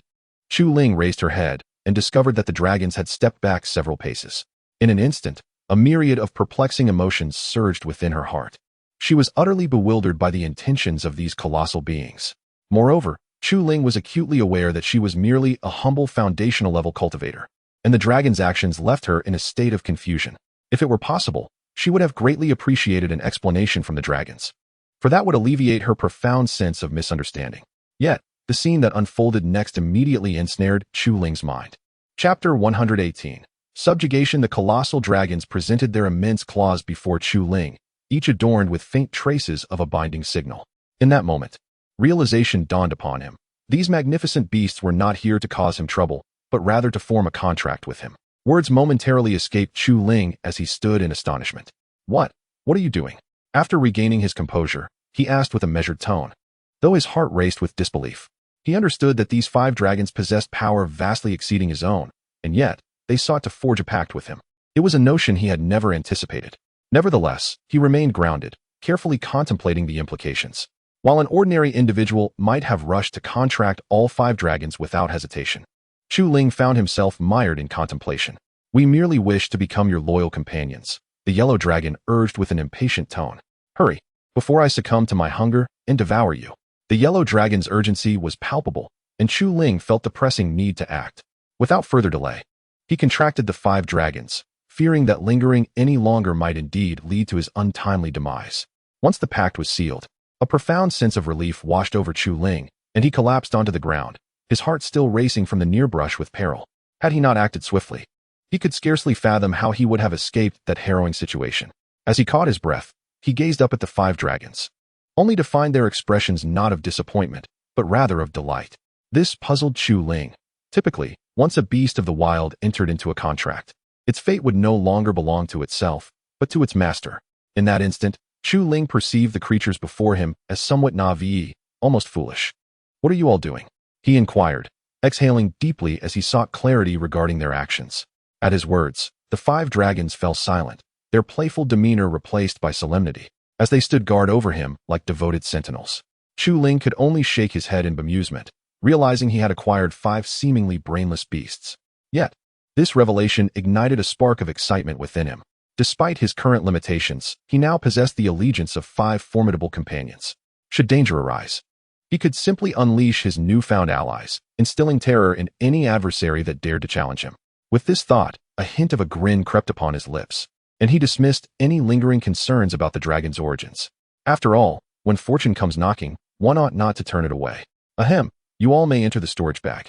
Chu Ling raised her head and discovered that the dragons had stepped back several paces. In an instant, a myriad of perplexing emotions surged within her heart. She was utterly bewildered by the intentions of these colossal beings. Moreover, Chu Ling was acutely aware that she was merely a humble foundational-level cultivator, and the dragon's actions left her in a state of confusion. If it were possible, she would have greatly appreciated an explanation from the dragons, for that would alleviate her profound sense of misunderstanding. Yet, the scene that unfolded next immediately ensnared Chu Ling's mind. Chapter 118. Subjugation. The colossal dragons presented their immense claws before Chu Ling, each adorned with faint traces of a binding signal. In that moment, realization dawned upon him. These magnificent beasts were not here to cause him trouble, but rather to form a contract with him. Words momentarily escaped Chu Ling as he stood in astonishment. What are you doing?" After regaining his composure, he asked with a measured tone. Though his heart raced with disbelief, he understood that these 5 dragons possessed power vastly exceeding his own, and yet, they sought to forge a pact with him. It was a notion he had never anticipated. Nevertheless, he remained grounded, carefully contemplating the implications. While an ordinary individual might have rushed to contract all 5 dragons without hesitation, Chu Ling found himself mired in contemplation. "We merely wish to become your loyal companions," the yellow dragon urged with an impatient tone. "Hurry, before I succumb to my hunger and devour you." The yellow dragon's urgency was palpable, and Chu Ling felt the pressing need to act. Without further delay, he contracted the 5 dragons, fearing that lingering any longer might indeed lead to his untimely demise. Once the pact was sealed, a profound sense of relief washed over Chu Ling, and he collapsed onto the ground, his heart still racing from the near brush with peril. Had he not acted swiftly, he could scarcely fathom how he would have escaped that harrowing situation. As he caught his breath, he gazed up at the 5 dragons, only to find their expressions not of disappointment, but rather of delight. This puzzled Chu Ling. Typically, once a beast of the wild entered into a contract, its fate would no longer belong to itself, but to its master. In that instant, Chu Ling perceived the creatures before him as somewhat naive, almost foolish. "What are you all doing?" he inquired, exhaling deeply as he sought clarity regarding their actions. At his words, the 5 dragons fell silent, their playful demeanor replaced by solemnity, as they stood guard over him like devoted sentinels. Chu Ling could only shake his head in bemusement, realizing he had acquired 5 seemingly brainless beasts. Yet, this revelation ignited a spark of excitement within him. Despite his current limitations, he now possessed the allegiance of 5 formidable companions. Should danger arise, he could simply unleash his newfound allies, instilling terror in any adversary that dared to challenge him. With this thought, a hint of a grin crept upon his lips, and he dismissed any lingering concerns about the dragon's origins. After all, when fortune comes knocking, one ought not to turn it away. Ahem, you all may enter the storage bag.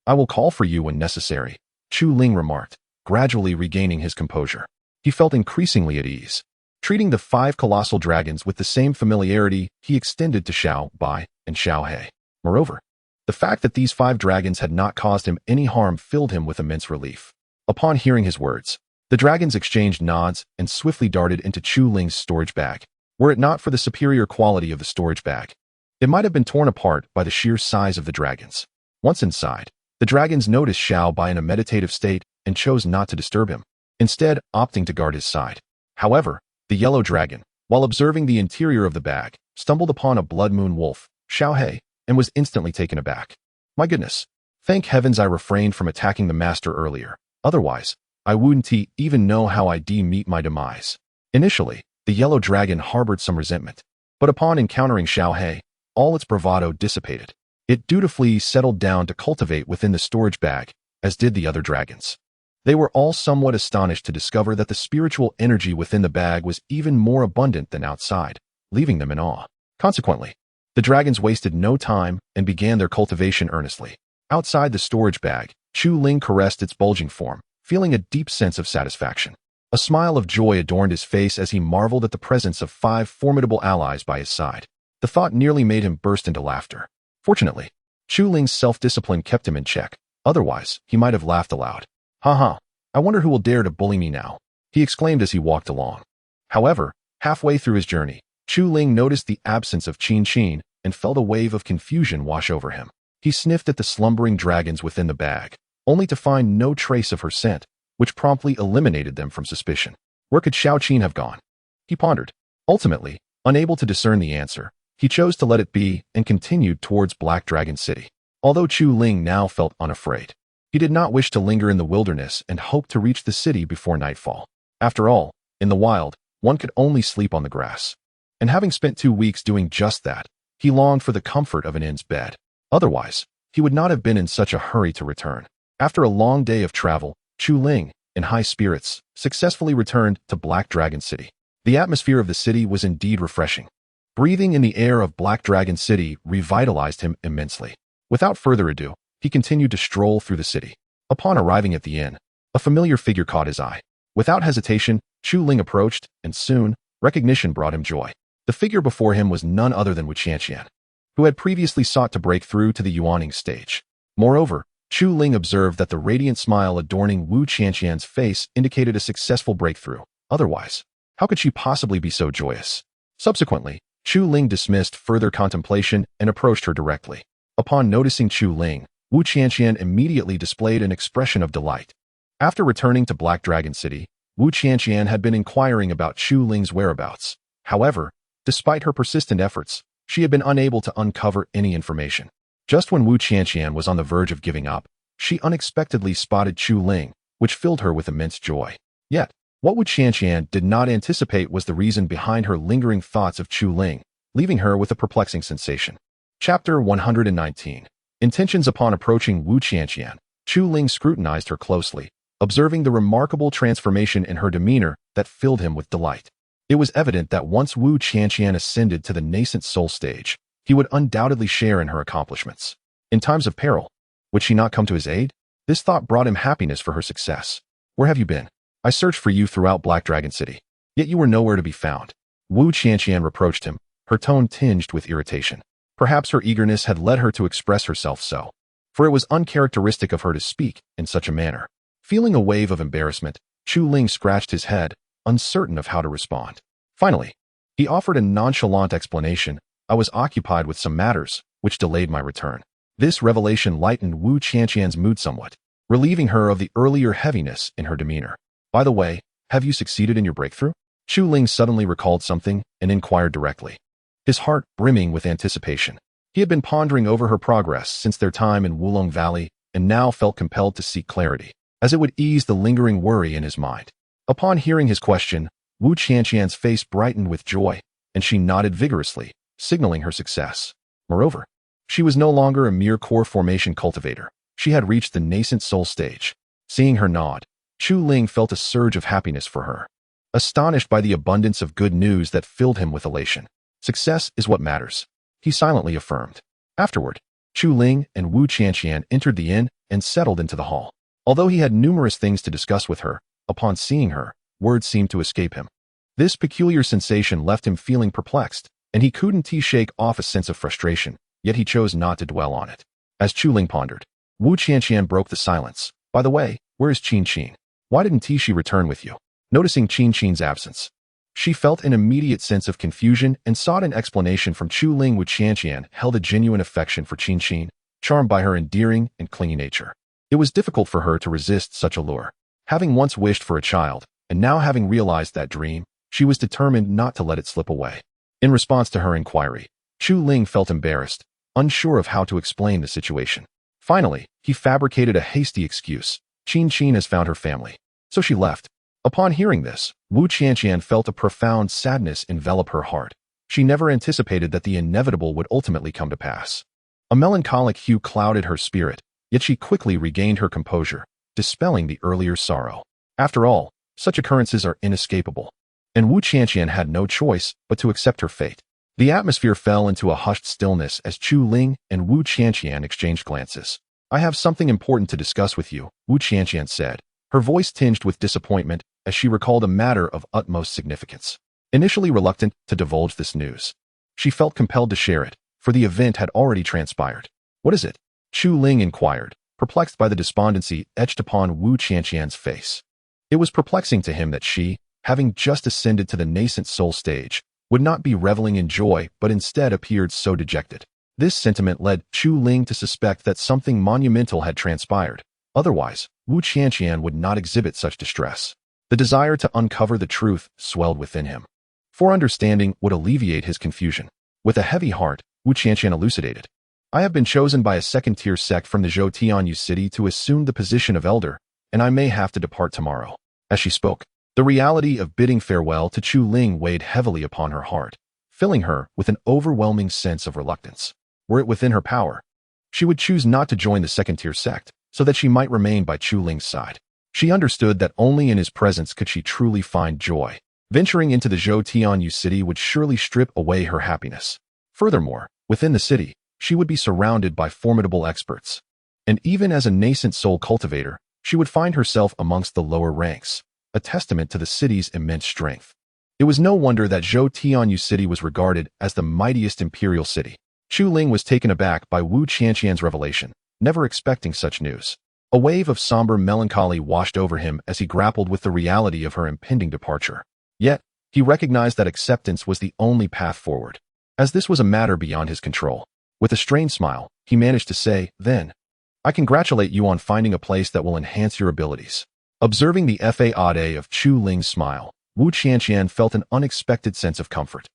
I will call for you when necessary, Chu Ling remarked, gradually regaining his composure. He felt increasingly at ease. Treating the 5 colossal dragons with the same familiarity he extended to Xiao Bai and Xiao He. Moreover, the fact that these 5 dragons had not caused him any harm filled him with immense relief. Upon hearing his words, the dragons exchanged nods and swiftly darted into Chu Ling's storage bag. Were it not for the superior quality of the storage bag, it might have been torn apart by the sheer size of the dragons. Once inside, the dragons noticed Xiao Bai in a meditative state and chose not to disturb him, instead opting to guard his side. However, the yellow dragon, while observing the interior of the bag, stumbled upon a blood moon wolf, Xiao He, and was instantly taken aback. My goodness, thank heavens I refrained from attacking the master earlier. Otherwise, I wouldn't even know how I'd meet my demise. Initially, the yellow dragon harbored some resentment, but upon encountering Xiao He, all its bravado dissipated. It dutifully settled down to cultivate within the storage bag, as did the other dragons. They were all somewhat astonished to discover that the spiritual energy within the bag was even more abundant than outside, leaving them in awe. Consequently, the dragons wasted no time and began their cultivation earnestly. Outside the storage bag, Chu Ling caressed its bulging form, feeling a deep sense of satisfaction. A smile of joy adorned his face as he marveled at the presence of 5 formidable allies by his side. The thought nearly made him burst into laughter. Fortunately, Chu Ling's self-discipline kept him in check. Otherwise, he might have laughed aloud. "Ha, I wonder who will dare to bully me now," he exclaimed as he walked along. However, halfway through his journey, Chu Ling noticed the absence of Qin and felt a wave of confusion wash over him. He sniffed at the slumbering dragons within the bag, only to find no trace of her scent, which promptly eliminated them from suspicion. Where could Xiao Qin have gone? He pondered. Ultimately, unable to discern the answer, he chose to let it be and continued towards Black Dragon City. Although Chu Ling now felt unafraid, he did not wish to linger in the wilderness and hoped to reach the city before nightfall. After all, in the wild, one could only sleep on the grass. And having spent 2 weeks doing just that, he longed for the comfort of an inn's bed. Otherwise, he would not have been in such a hurry to return. After a long day of travel, Chu Ling, in high spirits, successfully returned to Black Dragon City. The atmosphere of the city was indeed refreshing. Breathing in the air of Black Dragon City revitalized him immensely. Without further ado, he continued to stroll through the city. Upon arriving at the inn, a familiar figure caught his eye. Without hesitation, Chu Ling approached, and soon, recognition brought him joy. The figure before him was none other than Wu Qianqian, who had previously sought to break through to the Yuaning stage. Moreover, Chu Ling observed that the radiant smile adorning Wu Qianqian's face indicated a successful breakthrough. Otherwise, how could she possibly be so joyous? Subsequently, Chu Ling dismissed further contemplation and approached her directly. Upon noticing Chu Ling, Wu Qianqian immediately displayed an expression of delight. After returning to Black Dragon City, Wu Qianqian had been inquiring about Chu Ling's whereabouts. However, despite her persistent efforts, she had been unable to uncover any information. Just when Wu Qianqian was on the verge of giving up, she unexpectedly spotted Chu Ling, which filled her with immense joy. Yet, what Wu Qianqian did not anticipate was the reason behind her lingering thoughts of Chu Ling, leaving her with a perplexing sensation. Chapter 119. Intentions. Upon approaching Wu Qianqian, Chu Ling scrutinized her closely, observing the remarkable transformation in her demeanor that filled him with delight. It was evident that once Wu Qianqian ascended to the nascent soul stage, he would undoubtedly share in her accomplishments. In times of peril, would she not come to his aid? This thought brought him happiness for her success. "Where have you been? I searched for you throughout Black Dragon City, yet you were nowhere to be found." Wu Qianqian reproached him, her tone tinged with irritation. Perhaps her eagerness had led her to express herself so, for it was uncharacteristic of her to speak in such a manner. Feeling a wave of embarrassment, Chu Ling scratched his head, uncertain of how to respond. Finally, he offered a nonchalant explanation. "I was occupied with some matters, which delayed my return." This revelation lightened Wu Qianqian's mood somewhat, relieving her of the earlier heaviness in her demeanor. "By the way, have you succeeded in your breakthrough?" Chu Ling suddenly recalled something and inquired directly. his heart brimming with anticipation. He had been pondering over her progress since their time in Wulong Valley and now felt compelled to seek clarity, as it would ease the lingering worry in his mind. Upon hearing his question, Wu Qianqian's face brightened with joy, and she nodded vigorously, signaling her success. Moreover, she was no longer a mere core formation cultivator. She had reached the nascent soul stage. Seeing her nod, Chu Ling felt a surge of happiness for her. Astonished by the abundance of good news that filled him with elation. Success is what matters, he silently affirmed. Afterward, Chu Ling and Wu Qianqian entered the inn and settled into the hall. Although he had numerous things to discuss with her, upon seeing her, words seemed to escape him. This peculiar sensation left him feeling perplexed, and he couldn't shake off a sense of frustration, yet he chose not to dwell on it. As Chu Ling pondered, Wu Qianqian broke the silence. By the way, where is Qin Qin? Why didn't she return with you? Noticing Qin Qin's absence, she felt an immediate sense of confusion and sought an explanation from Chu Ling. Wu Qianqian held a genuine affection for Qin Qin, charmed by her endearing and clingy nature. It was difficult for her to resist such a lure. Having once wished for a child, and now having realized that dream, she was determined not to let it slip away. In response to her inquiry, Chu Ling felt embarrassed, unsure of how to explain the situation. Finally, he fabricated a hasty excuse. Qin Qin has found her family. So she left. Upon hearing this, Wu Qianqian felt a profound sadness envelop her heart. She never anticipated that the inevitable would ultimately come to pass. A melancholic hue clouded her spirit, yet she quickly regained her composure, dispelling the earlier sorrow. After all, such occurrences are inescapable, and Wu Qianqian had no choice but to accept her fate. The atmosphere fell into a hushed stillness as Chu Ling and Wu Qianqian exchanged glances. I have something important to discuss with you, Wu Qianqian said, her voice tinged with disappointment as she recalled a matter of utmost significance. Initially reluctant to divulge this news, she felt compelled to share it, for the event had already transpired. What is it? Chu Ling inquired, perplexed by the despondency etched upon Wu Qianqian's face. It was perplexing to him that she, having just ascended to the nascent soul stage, would not be reveling in joy but instead appeared so dejected. This sentiment led Chu Ling to suspect that something monumental had transpired. Otherwise, Wu Qianqian would not exhibit such distress. The desire to uncover the truth swelled within him, for understanding would alleviate his confusion. With a heavy heart, Wu Qianqian elucidated. I have been chosen by a second-tier sect from the Zhou Tianyu city to assume the position of elder, and I may have to depart tomorrow. As she spoke, the reality of bidding farewell to Chu Ling weighed heavily upon her heart, filling her with an overwhelming sense of reluctance. Were it within her power, she would choose not to join the second-tier sect, so that she might remain by Chu Ling's side. She understood that only in his presence could she truly find joy. Venturing into the Zhou Tianyu city would surely strip away her happiness. Furthermore, within the city, she would be surrounded by formidable experts. And even as a nascent soul cultivator, she would find herself amongst the lower ranks, a testament to the city's immense strength. It was no wonder that Zhou Tianyu city was regarded as the mightiest imperial city. Chu Ling was taken aback by Wu Qianqian's revelation, never expecting such news. A wave of somber melancholy washed over him as he grappled with the reality of her impending departure. Yet, he recognized that acceptance was the only path forward, as this was a matter beyond his control. With a strained smile, he managed to say, "Then, I congratulate you on finding a place that will enhance your abilities." Observing the faade of Chu Ling's smile, Wu Qianqian felt an unexpected sense of comfort.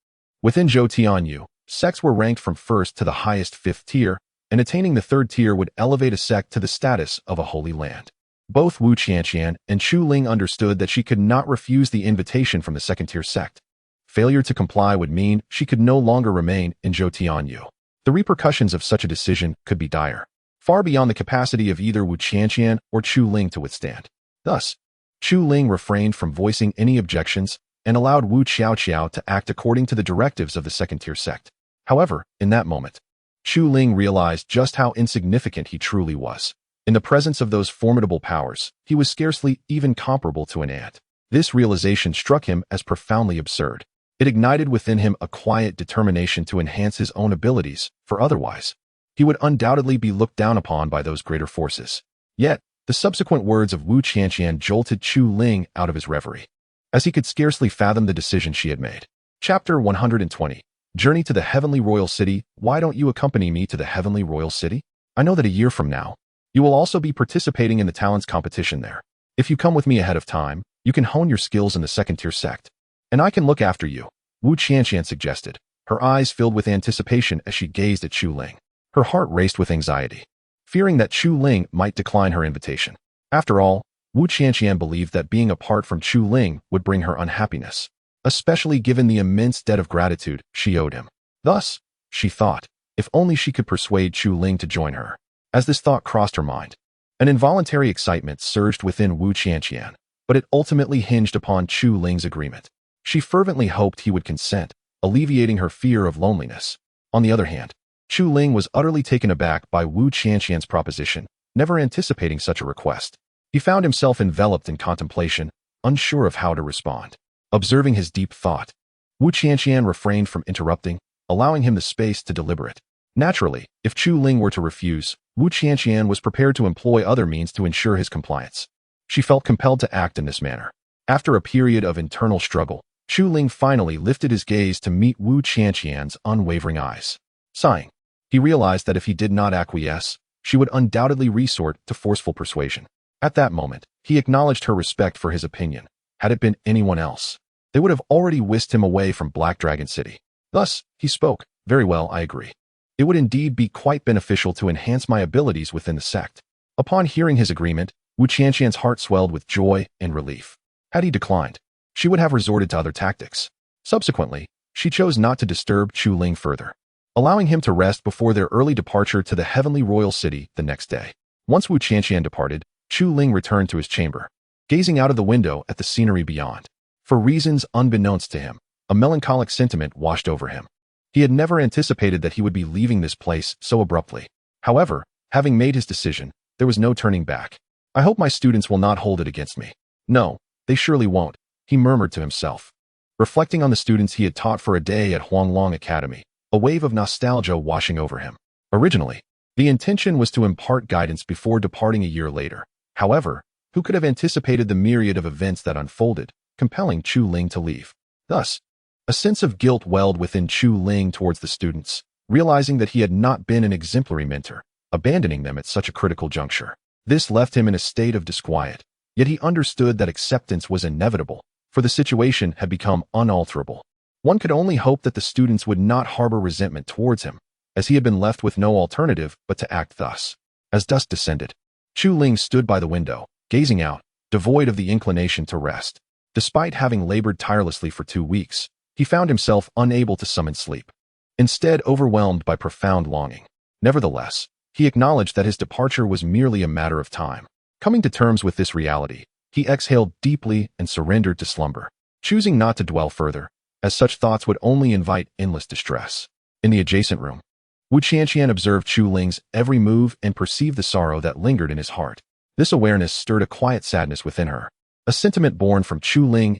Within Zhou Tianyu, sects were ranked from first to the highest fifth tier, and attaining the third tier would elevate a sect to the status of a holy land. Both Wu Qianqian and Chu Ling understood that she could not refuse the invitation from the second-tier sect. Failure to comply would mean she could no longer remain in Zhou Tianyu. The repercussions of such a decision could be dire, far beyond the capacity of either Wu Qianqian or Chu Ling to withstand. Thus, Chu Ling refrained from voicing any objections and allowed Wu Qiaoqiao to act according to the directives of the second-tier sect. However, in that moment, Chu Ling realized just how insignificant he truly was. In the presence of those formidable powers, he was scarcely even comparable to an ant. This realization struck him as profoundly absurd. It ignited within him a quiet determination to enhance his own abilities, for otherwise, he would undoubtedly be looked down upon by those greater forces. Yet, the subsequent words of Wu Qianqian jolted Chu Ling out of his reverie, as he could scarcely fathom the decision she had made. Chapter 120. Journey to the Heavenly Royal City. Why don't you accompany me to the Heavenly Royal City? I know that a year from now, you will also be participating in the talents competition there. If you come with me ahead of time, you can hone your skills in the second-tier sect, and I can look after you, Wu Qianqian suggested, Her eyes filled with anticipation as she gazed at Chu Ling. Her heart raced with anxiety, fearing that Chu Ling might decline her invitation. After all, Wu Qianqian believed that being apart from Chu Ling would bring her unhappiness, especially given the immense debt of gratitude she owed him. Thus, she thought, if only she could persuade Chu Ling to join her. As this thought crossed her mind, an involuntary excitement surged within Wu Qianqian, but it ultimately hinged upon Chu Ling's agreement. She fervently hoped he would consent, alleviating her fear of loneliness. On the other hand, Chu Ling was utterly taken aback by Wu Qianqian's proposition, never anticipating such a request. He found himself enveloped in contemplation, unsure of how to respond. Observing his deep thought, Wu Qianqian refrained from interrupting, allowing him the space to deliberate. Naturally, if Chu Ling were to refuse, Wu Qianqian was prepared to employ other means to ensure his compliance. She felt compelled to act in this manner. After a period of internal struggle, Chu Ling finally lifted his gaze to meet Wu Qianqian's unwavering eyes. Sighing, he realized that if he did not acquiesce, she would undoubtedly resort to forceful persuasion. At that moment, he acknowledged her respect for his opinion. Had it been anyone else, they would have already whisked him away from Black Dragon City. Thus, he spoke, "Very well, I agree. It would indeed be quite beneficial to enhance my abilities within the sect." Upon hearing his agreement, Wu Qianqian's heart swelled with joy and relief. Had he declined, she would have resorted to other tactics. Subsequently, she chose not to disturb Chu Ling further, allowing him to rest before their early departure to the heavenly royal city the next day. Once Wu Qianqian departed, Chu Ling returned to his chamber, gazing out of the window at the scenery beyond. For reasons unbeknownst to him, a melancholic sentiment washed over him. He had never anticipated that he would be leaving this place so abruptly. However, having made his decision, there was no turning back. "I hope my students will not hold it against me." "No, they surely won't," he murmured to himself. Reflecting on the students he had taught for a day at Huanglong Academy, a wave of nostalgia washing over him. Originally, the intention was to impart guidance before departing a year later. However, who could have anticipated the myriad of events that unfolded, compelling Chu Ling to leave? Thus, a sense of guilt welled within Chu Ling towards the students, realizing that he had not been an exemplary mentor, abandoning them at such a critical juncture. This left him in a state of disquiet, yet he understood that acceptance was inevitable, for the situation had become unalterable. One could only hope that the students would not harbor resentment towards him, as he had been left with no alternative but to act thus. As dusk descended, Chu Ling stood by the window, gazing out, devoid of the inclination to rest. Despite having labored tirelessly for 2 weeks, he found himself unable to summon sleep, instead overwhelmed by profound longing. Nevertheless, he acknowledged that his departure was merely a matter of time. Coming to terms with this reality, he exhaled deeply and surrendered to slumber, choosing not to dwell further, as such thoughts would only invite endless distress. In the adjacent room, Wu Qianqian observed Chu Ling's every move and perceived the sorrow that lingered in his heart. This awareness stirred a quiet sadness within her, a sentiment born from Chu Ling's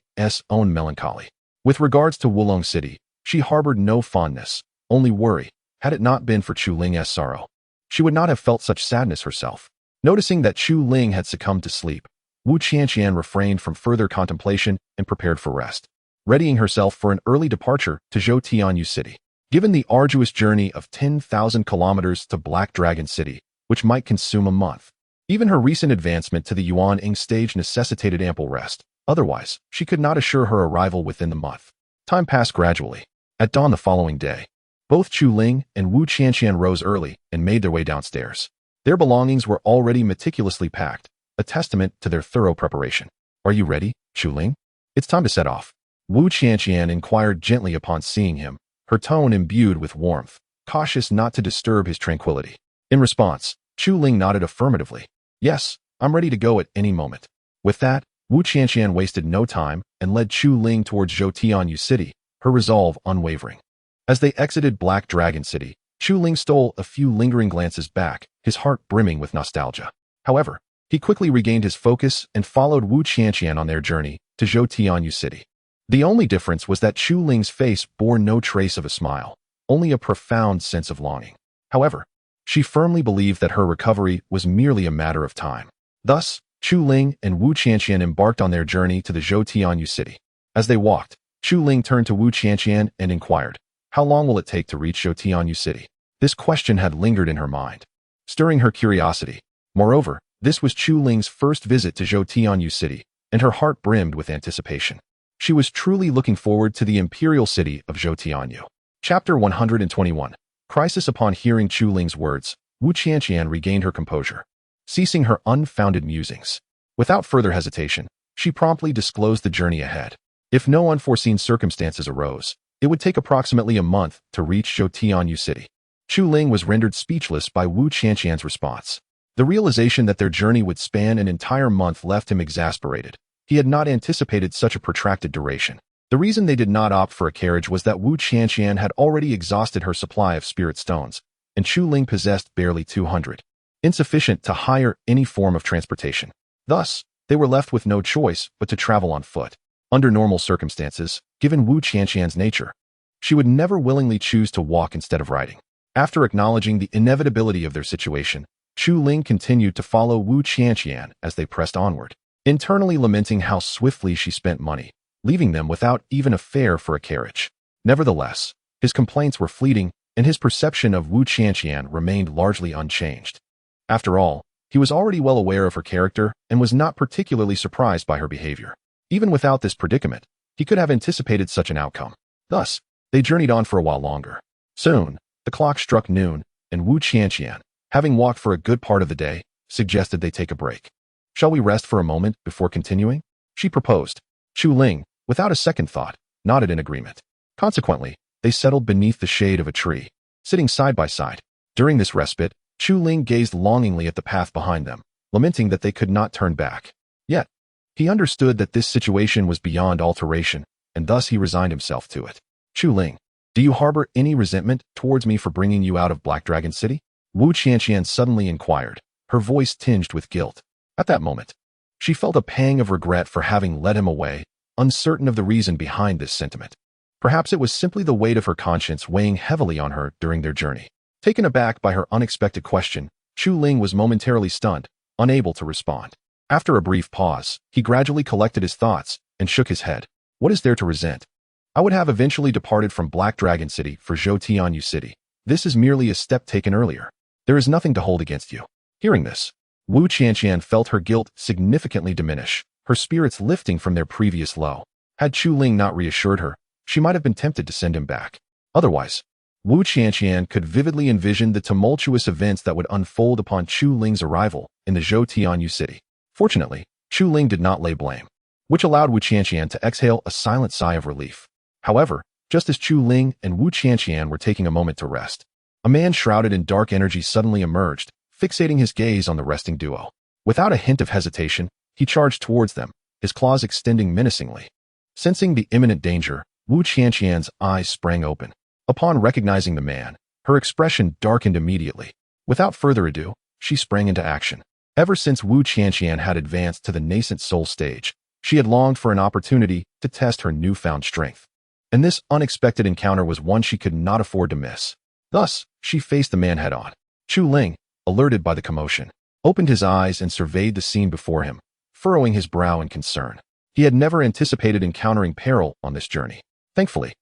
own melancholy. With regards to Wulong City, she harbored no fondness, only worry. Had it not been for Chu Ling's sorrow, she would not have felt such sadness herself. Noticing that Chu Ling had succumbed to sleep, Wu Qianqian refrained from further contemplation and prepared for rest, readying herself for an early departure to Zhou City. Given the arduous journey of 10,000 kilometers to Black Dragon City, which might consume a month, even her recent advancement to the Yuan Ing stage necessitated ample rest. Otherwise, she could not assure her arrival within the month. Time passed gradually. At dawn the following day, both Chu Ling and Wu Qianqian rose early and made their way downstairs. Their belongings were already meticulously packed, a testament to their thorough preparation. "Are you ready, Chu Ling? It's time to set off." Wu Qianqian inquired gently upon seeing him, her tone imbued with warmth, cautious not to disturb his tranquility. In response, Chu Ling nodded affirmatively. "Yes, I'm ready to go at any moment." With that, Wu Qianqian wasted no time and led Chu Ling towards Zhou City, her resolve unwavering. As they exited Black Dragon City, Chu Ling stole a few lingering glances back, his heart brimming with nostalgia. However, he quickly regained his focus and followed Wu Qianqian on their journey to Zhou City. The only difference was that Chu Ling's face bore no trace of a smile, only a profound sense of longing. However, she firmly believed that her recovery was merely a matter of time. Thus, Chu Ling and Wu Qianqian embarked on their journey to the Zhou City. As they walked, Chu Ling turned to Wu Qianqian and inquired, "How long will it take to reach Zhou City?" This question had lingered in her mind, stirring her curiosity. Moreover, this was Chu Ling's first visit to Zhou City, and her heart brimmed with anticipation. She was truly looking forward to the imperial city of Zhou. Chapter 121. Crisis. Upon hearing Chu Ling's words, Wu Qianqian regained her composure, ceasing her unfounded musings. Without further hesitation, she promptly disclosed the journey ahead. If no unforeseen circumstances arose, it would take approximately a month to reach Zhoutianyu City. Chu Ling was rendered speechless by Wu Qianqian's response. The realization that their journey would span an entire month left him exasperated. He had not anticipated such a protracted duration. The reason they did not opt for a carriage was that Wu Qianqian had already exhausted her supply of spirit stones, and Chu Ling possessed barely 200, insufficient to hire any form of transportation. Thus, they were left with no choice but to travel on foot. Under normal circumstances, given Wu Qianqian's nature, she would never willingly choose to walk instead of riding. After acknowledging the inevitability of their situation, Chu Ling continued to follow Wu Qianqian as they pressed onward, internally lamenting how swiftly she spent money, leaving them without even a fare for a carriage. Nevertheless, his complaints were fleeting, and his perception of Wu Qianqian remained largely unchanged. After all, he was already well aware of her character and was not particularly surprised by her behavior. Even without this predicament, he could have anticipated such an outcome. Thus, they journeyed on for a while longer. Soon, the clock struck noon, and Wu Qianqian, having walked for a good part of the day, suggested they take a break. "Shall we rest for a moment before continuing?" she proposed. Chu Ling, without a second thought, nodded in agreement. Consequently, they settled beneath the shade of a tree, sitting side by side. During this respite, Chu Ling gazed longingly at the path behind them, lamenting that they could not turn back. Yet, he understood that this situation was beyond alteration, and thus he resigned himself to it. "Chu Ling, do you harbor any resentment towards me for bringing you out of Black Dragon City?" Wu Qianqian suddenly inquired, her voice tinged with guilt. At that moment, she felt a pang of regret for having led him away, uncertain of the reason behind this sentiment. Perhaps it was simply the weight of her conscience weighing heavily on her during their journey. Taken aback by her unexpected question, Chu Ling was momentarily stunned, unable to respond. After a brief pause, he gradually collected his thoughts and shook his head. "What is there to resent? I would have eventually departed from Black Dragon City for Zhoutianyu City. This is merely a step taken earlier. There is nothing to hold against you." Hearing this, Wu Qianqian felt her guilt significantly diminish, her spirits lifting from their previous low. Had Chu Ling not reassured her, she might have been tempted to send him back. Otherwise, Wu Qianqian could vividly envision the tumultuous events that would unfold upon Chu Ling's arrival in the Zhoutianyu City. Fortunately, Chu Ling did not lay blame, which allowed Wu Qianqian to exhale a silent sigh of relief. However, just as Chu Ling and Wu Qianqian were taking a moment to rest, a man shrouded in dark energy suddenly emerged, fixating his gaze on the resting duo. Without a hint of hesitation, he charged towards them, his claws extending menacingly. Sensing the imminent danger, Wu Qianqian's eyes sprang open. Upon recognizing the man, her expression darkened immediately. Without further ado, she sprang into action. Ever since Wu Qianqian had advanced to the nascent soul stage, she had longed for an opportunity to test her newfound strength. And this unexpected encounter was one she could not afford to miss. Thus, she faced the man head-on. Chu Ling, alerted by the commotion, opened his eyes and surveyed the scene before him, furrowing his brow in concern. He had never anticipated encountering peril on this journey. Thankfully,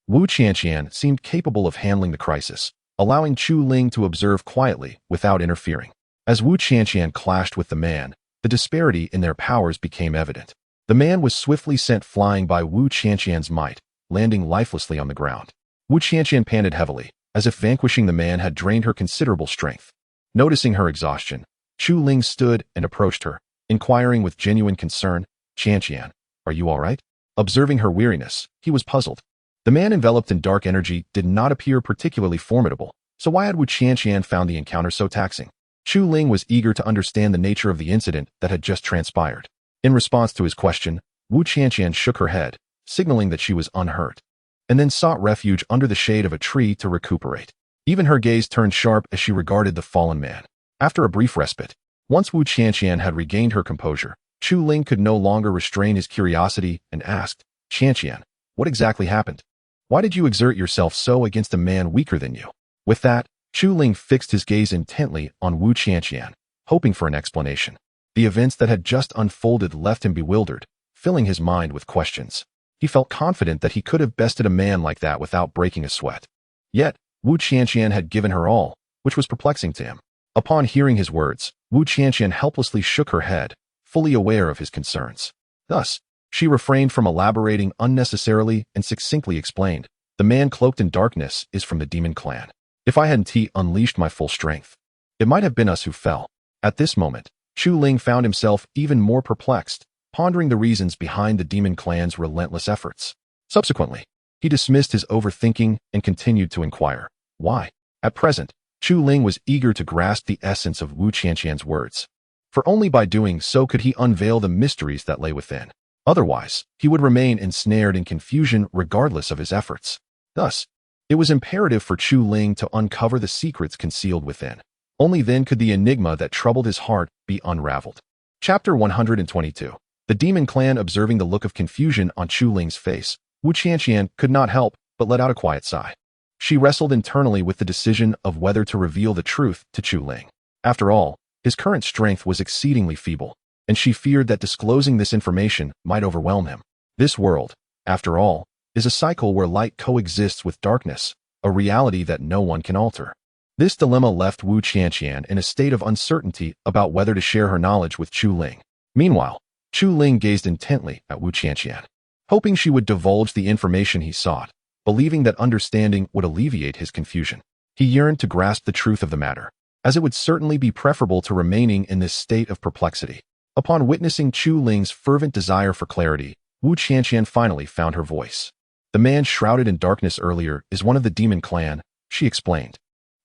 Wu Qianqian seemed capable of handling the crisis, allowing Chu Ling to observe quietly without interfering. As Wu Qianqian clashed with the man, the disparity in their powers became evident. The man was swiftly sent flying by Wu Qianqian's might, landing lifelessly on the ground. Wu Qianqian panted heavily, as if vanquishing the man had drained her considerable strength. Noticing her exhaustion, Chu Ling stood and approached her, inquiring with genuine concern, "Qianqian, are you all right?" Observing her weariness, he was puzzled. The man enveloped in dark energy did not appear particularly formidable, so why had Wu Qianqian found the encounter so taxing? Chu Ling was eager to understand the nature of the incident that had just transpired. In response to his question, Wu Qianqian shook her head, signaling that she was unhurt, and then sought refuge under the shade of a tree to recuperate. Even her gaze turned sharp as she regarded the fallen man. After a brief respite, once Wu Qianqian had regained her composure, Chu Ling could no longer restrain his curiosity and asked, "Qianqian, what exactly happened? Why did you exert yourself so against a man weaker than you?" With that, Chu Ling fixed his gaze intently on Wu Qianqian, hoping for an explanation. The events that had just unfolded left him bewildered, filling his mind with questions. He felt confident that he could have bested a man like that without breaking a sweat. Yet, Wu Qianqian had given her all, which was perplexing to him. Upon hearing his words, Wu Qianqian helplessly shook her head, fully aware of his concerns. Thus, she refrained from elaborating unnecessarily and succinctly explained, "The The man cloaked in darkness is from the demon clan. If I hadn't unleashed my full strength, it might have been us who fell. At this moment, Chu Ling found himself even more perplexed, pondering the reasons behind the demon clan's relentless efforts. Subsequently, he dismissed his overthinking and continued to inquire, why? At present, Chu Ling was eager to grasp the essence of Wu Qianqian's words, for only by doing so could he unveil the mysteries that lay within. Otherwise, he would remain ensnared in confusion regardless of his efforts. Thus, it was imperative for Chu Ling to uncover the secrets concealed within. Only then could the enigma that troubled his heart be unraveled. Chapter 122. The demon clan. Observing the look of confusion on Chu Ling's face, Wu Qianqian could not help but let out a quiet sigh. She wrestled internally with the decision of whether to reveal the truth to Chu Ling. After all, his current strength was exceedingly feeble, and she feared that disclosing this information might overwhelm him. This world, after all, is a cycle where light coexists with darkness, a reality that no one can alter. This dilemma left Wu Qianqian in a state of uncertainty about whether to share her knowledge with Chu Ling. Meanwhile, Chu Ling gazed intently at Wu Qianqian, hoping she would divulge the information he sought, believing that understanding would alleviate his confusion. He yearned to grasp the truth of the matter, as it would certainly be preferable to remaining in this state of perplexity. Upon witnessing Chu Ling's fervent desire for clarity, Wu Qianqian finally found her voice. The man shrouded in darkness earlier is one of the demon clan, she explained.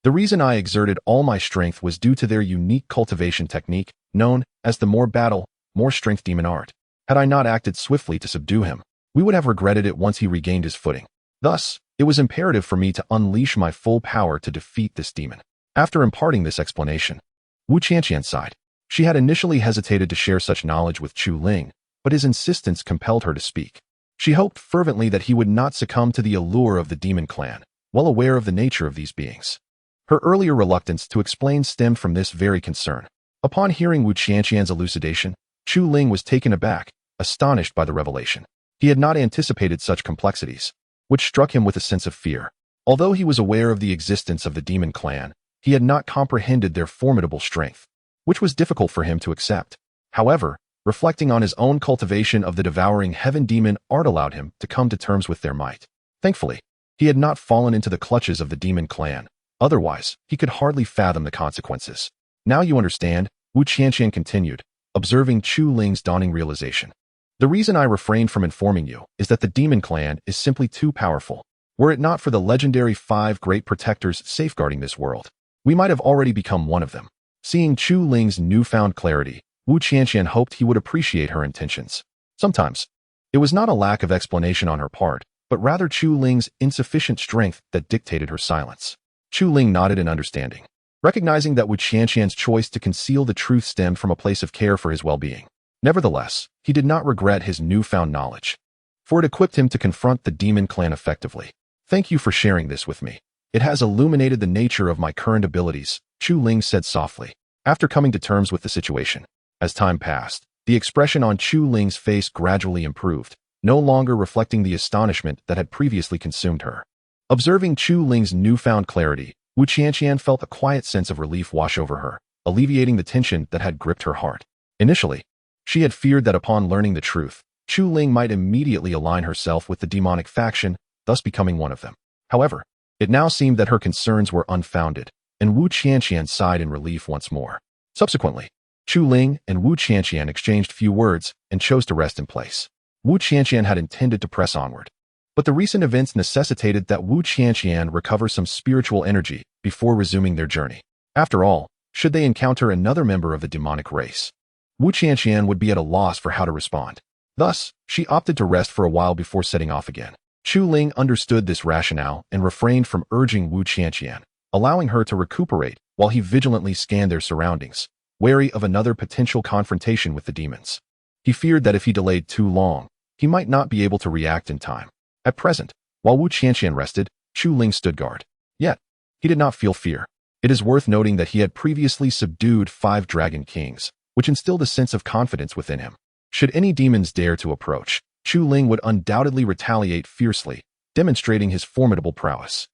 The reason I exerted all my strength was due to their unique cultivation technique, known as the more battle, more strength demon art. Had I not acted swiftly to subdue him, we would have regretted it once he regained his footing. Thus, it was imperative for me to unleash my full power to defeat this demon. After imparting this explanation, Wu Qianqian sighed. She had initially hesitated to share such knowledge with Chu Ling, but his insistence compelled her to speak. She hoped fervently that he would not succumb to the allure of the demon clan, well aware of the nature of these beings. Her earlier reluctance to explain stemmed from this very concern. Upon hearing Wu Qianqian's elucidation, Chu Ling was taken aback, astonished by the revelation. He had not anticipated such complexities, which struck him with a sense of fear. Although he was aware of the existence of the demon clan, he had not comprehended their formidable strength, which was difficult for him to accept. However, reflecting on his own cultivation of the devouring heaven demon art allowed him to come to terms with their might. Thankfully, he had not fallen into the clutches of the demon clan. Otherwise, he could hardly fathom the consequences. Now you understand, Wu Qianqian continued, observing Chu Ling's dawning realization. The reason I refrained from informing you is that the demon clan is simply too powerful. Were it not for the legendary 5 great protectors safeguarding this world, we might have already become one of them. Seeing Chu Ling's newfound clarity, Wu Qianqian hoped he would appreciate her intentions. Sometimes, it was not a lack of explanation on her part, but rather Chu Ling's insufficient strength that dictated her silence. Chu Ling nodded in understanding, recognizing that Wu Qianqian's choice to conceal the truth stemmed from a place of care for his well-being. Nevertheless, he did not regret his newfound knowledge, for it equipped him to confront the demon clan effectively. Thank you for sharing this with me. It has illuminated the nature of my current abilities, Chu Ling said softly, after coming to terms with the situation. As time passed, the expression on Chu Ling's face gradually improved, no longer reflecting the astonishment that had previously consumed her. Observing Chu Ling's newfound clarity, Wu Qianqian felt a quiet sense of relief wash over her, alleviating the tension that had gripped her heart. Initially, she had feared that upon learning the truth, Chu Ling might immediately align herself with the demonic faction, thus becoming one of them. However, it now seemed that her concerns were unfounded, and Wu Qianqian sighed in relief once more. Subsequently, Chu Ling and Wu Qianqian exchanged few words and chose to rest in place. Wu Qianqian had intended to press onward, but the recent events necessitated that Wu Qianqian recover some spiritual energy before resuming their journey. After all, should they encounter another member of the demonic race, Wu Qianqian would be at a loss for how to respond. Thus, she opted to rest for a while before setting off again. Chu Ling understood this rationale and refrained from urging Wu Qianqian, allowing her to recuperate while he vigilantly scanned their surroundings, wary of another potential confrontation with the demons. He feared that if he delayed too long, he might not be able to react in time. At present, while Wu Qianqian rested, Chu Ling stood guard. Yet, he did not feel fear. It is worth noting that he had previously subdued 5 dragon kings, which instilled a sense of confidence within him. Should any demons dare to approach, Chu Ling would undoubtedly retaliate fiercely, demonstrating his formidable prowess.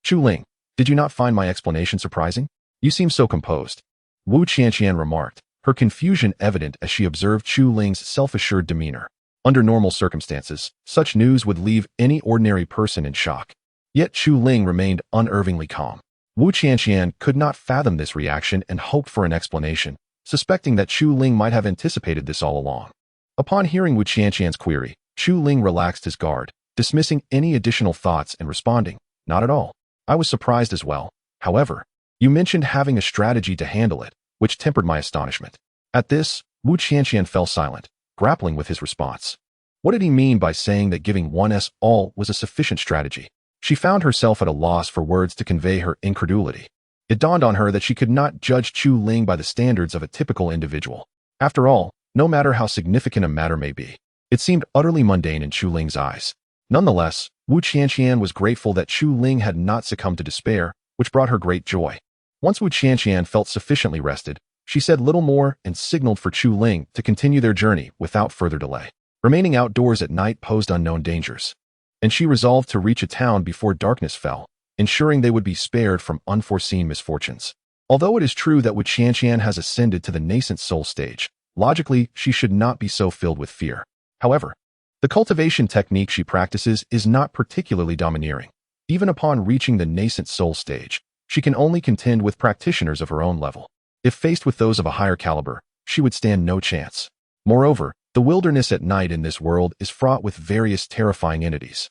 Chu Ling, did you not find my explanation surprising? You seem so composed, Wu Qianqian remarked, her confusion evident as she observed Chu Ling's self-assured demeanor. Under normal circumstances, such news would leave any ordinary person in shock. Yet Chu Ling remained unerringly calm. Wu Qianqian could not fathom this reaction and hoped for an explanation, suspecting that Chu Ling might have anticipated this all along. Upon hearing Wu Qianqian's query, Chu Ling relaxed his guard, dismissing any additional thoughts and responding, "Not at all. I was surprised as well. However, you mentioned having a strategy to handle it, which tempered my astonishment." At this, Wu Qianqian fell silent, grappling with his response. What did he mean by saying that giving one's all was a sufficient strategy? She found herself at a loss for words to convey her incredulity. It dawned on her that she could not judge Chu Ling by the standards of a typical individual. After all, no matter how significant a matter may be, it seemed utterly mundane in Chu Ling's eyes. Nonetheless, Wu Qianqian was grateful that Chu Ling had not succumbed to despair, which brought her great joy. Once Wu Qianqian felt sufficiently rested, she said little more and signaled for Chu Ling to continue their journey without further delay. Remaining outdoors at night posed unknown dangers, and she resolved to reach a town before darkness fell, ensuring they would be spared from unforeseen misfortunes. Although it is true that Wu Qianqian has ascended to the nascent soul stage, logically she should not be so filled with fear. However, the cultivation technique she practices is not particularly domineering. Even upon reaching the nascent soul stage, she can only contend with practitioners of her own level. If faced with those of a higher caliber, she would stand no chance. Moreover, the wilderness at night in this world is fraught with various terrifying entities,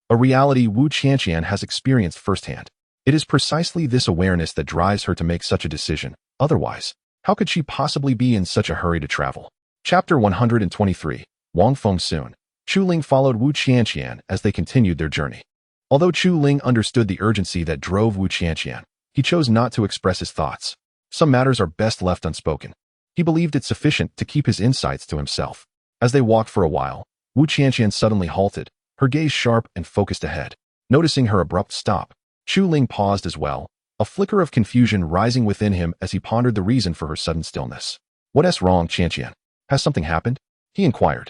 a reality Wu Qianqian has experienced firsthand. It is precisely this awareness that drives her to make such a decision. Otherwise, how could she possibly be in such a hurry to travel? Chapter 123, Wang Feng Soon. Chu Ling followed Wu Qianqian as they continued their journey. Although Chu Ling understood the urgency that drove Wu Qianqian, he chose not to express his thoughts. Some matters are best left unspoken. He believed it sufficient to keep his insights to himself. As they walked for a while, Wu Qianqian suddenly halted, her gaze sharp and focused ahead. Noticing her abrupt stop, Chu Ling paused as well, a flicker of confusion rising within him as he pondered the reason for her sudden stillness. "What's wrong, Qianqian? Has something happened?" he inquired.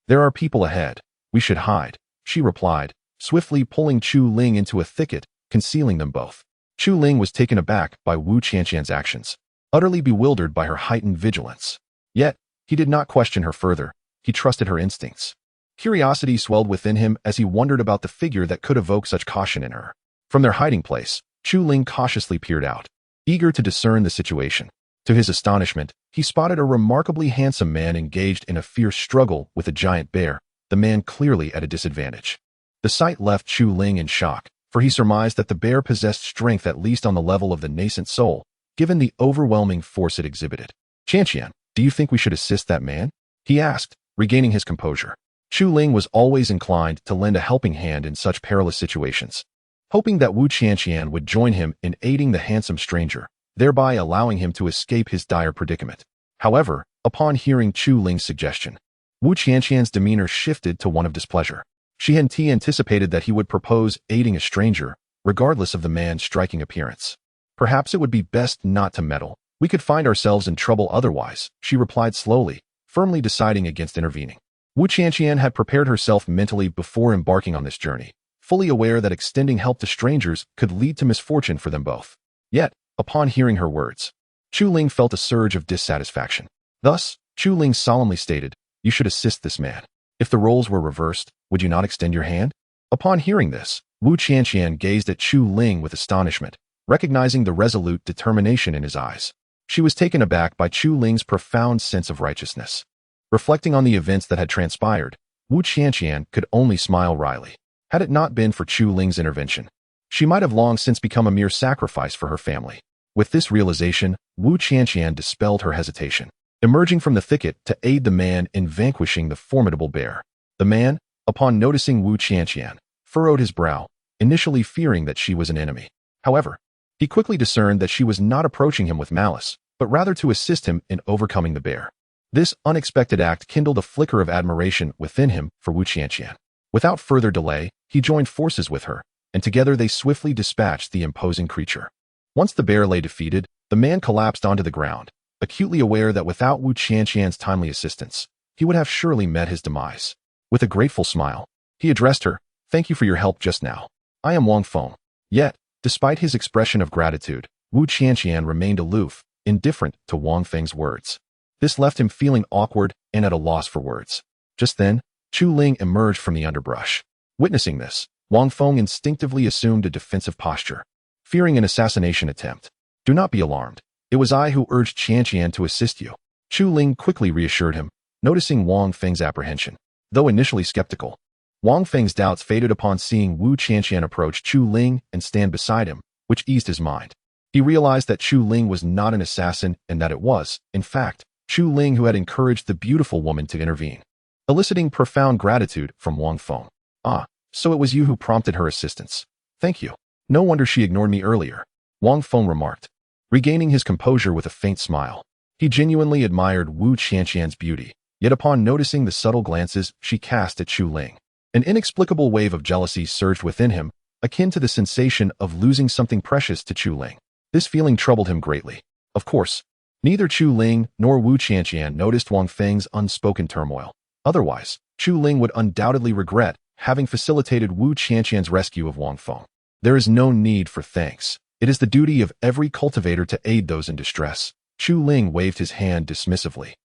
"There are people ahead. We should hide," she replied, swiftly pulling Chu Ling into a thicket, concealing them both. Chu Ling was taken aback by Wu Qianqian's actions, utterly bewildered by her heightened vigilance. Yet, he did not question her further. He trusted her instincts. Curiosity swelled within him as he wondered about the figure that could evoke such caution in her. From their hiding place, Chu Ling cautiously peered out, eager to discern the situation. To his astonishment, he spotted a remarkably handsome man engaged in a fierce struggle with a giant bear, the man clearly at a disadvantage. The sight left Chu Ling in shock, for he surmised that the bear possessed strength at least on the level of the nascent soul, given the overwhelming force it exhibited. "Qianqian, do you think we should assist that man?" he asked, regaining his composure. Chu Ling was always inclined to lend a helping hand in such perilous situations, hoping that Wu Qianqian would join him in aiding the handsome stranger, thereby allowing him to escape his dire predicament. However, upon hearing Chu Ling's suggestion, Wu Qianqian's demeanor shifted to one of displeasure. She had anticipated that he would propose aiding a stranger, regardless of the man's striking appearance. "Perhaps it would be best not to meddle. We could find ourselves in trouble otherwise," she replied slowly, firmly deciding against intervening. Wu Qianqian had prepared herself mentally before embarking on this journey, fully aware that extending help to strangers could lead to misfortune for them both. Yet, upon hearing her words, Chu Ling felt a surge of dissatisfaction. Thus, Chu Ling solemnly stated, "You should assist this man. If the roles were reversed, would you not extend your hand?" Upon hearing this, Wu Qianqian gazed at Chu Ling with astonishment, recognizing the resolute determination in his eyes. She was taken aback by Chu Ling's profound sense of righteousness. Reflecting on the events that had transpired, Wu Qianqian could only smile wryly. Had it not been for Chu Ling's intervention, she might have long since become a mere sacrifice for her family. With this realization, Wu Qianqian dispelled her hesitation, emerging from the thicket to aid the man in vanquishing the formidable bear. The man, upon noticing Wu Qianqian, furrowed his brow, initially fearing that she was an enemy. However, he quickly discerned that she was not approaching him with malice, but rather to assist him in overcoming the bear. This unexpected act kindled a flicker of admiration within him for Wu Qianqian. Without further delay, he joined forces with her, and together they swiftly dispatched the imposing creature. Once the bear lay defeated, the man collapsed onto the ground, acutely aware that without Wu Qianqian's timely assistance, he would have surely met his demise. With a grateful smile, he addressed her, "Thank you for your help just now. I am Wang Feng." Yet, despite his expression of gratitude, Wu Qianqian remained aloof, indifferent to Wang Feng's words. This left him feeling awkward and at a loss for words. Just then, Chu Ling emerged from the underbrush. Witnessing this, Wang Feng instinctively assumed a defensive posture, fearing an assassination attempt. Do not be alarmed. It was I who urged Qianqian to assist you. Chu Ling quickly reassured him, noticing Wang Feng's apprehension. Though initially skeptical, Wang Feng's doubts faded upon seeing Wu Qianqian approach Chu Ling and stand beside him, which eased his mind. He realized that Chu Ling was not an assassin and that it was, in fact, Chu Ling who had encouraged the beautiful woman to intervene, eliciting profound gratitude from Wang Feng. Ah, so it was you who prompted her assistance. Thank you. No wonder she ignored me earlier, Wang Feng remarked, regaining his composure with a faint smile. He genuinely admired Wu Qianqian's beauty, yet upon noticing the subtle glances she cast at Chu Ling, an inexplicable wave of jealousy surged within him, akin to the sensation of losing something precious to Chu Ling. This feeling troubled him greatly. Of course, neither Chu Ling nor Wu Qianqian noticed Wang Feng's unspoken turmoil. Otherwise, Chu Ling would undoubtedly regret having facilitated Wu Qianqian's rescue of Wang Feng. There is no need for thanks. It is the duty of every cultivator to aid those in distress. Chu Ling waved his hand dismissively,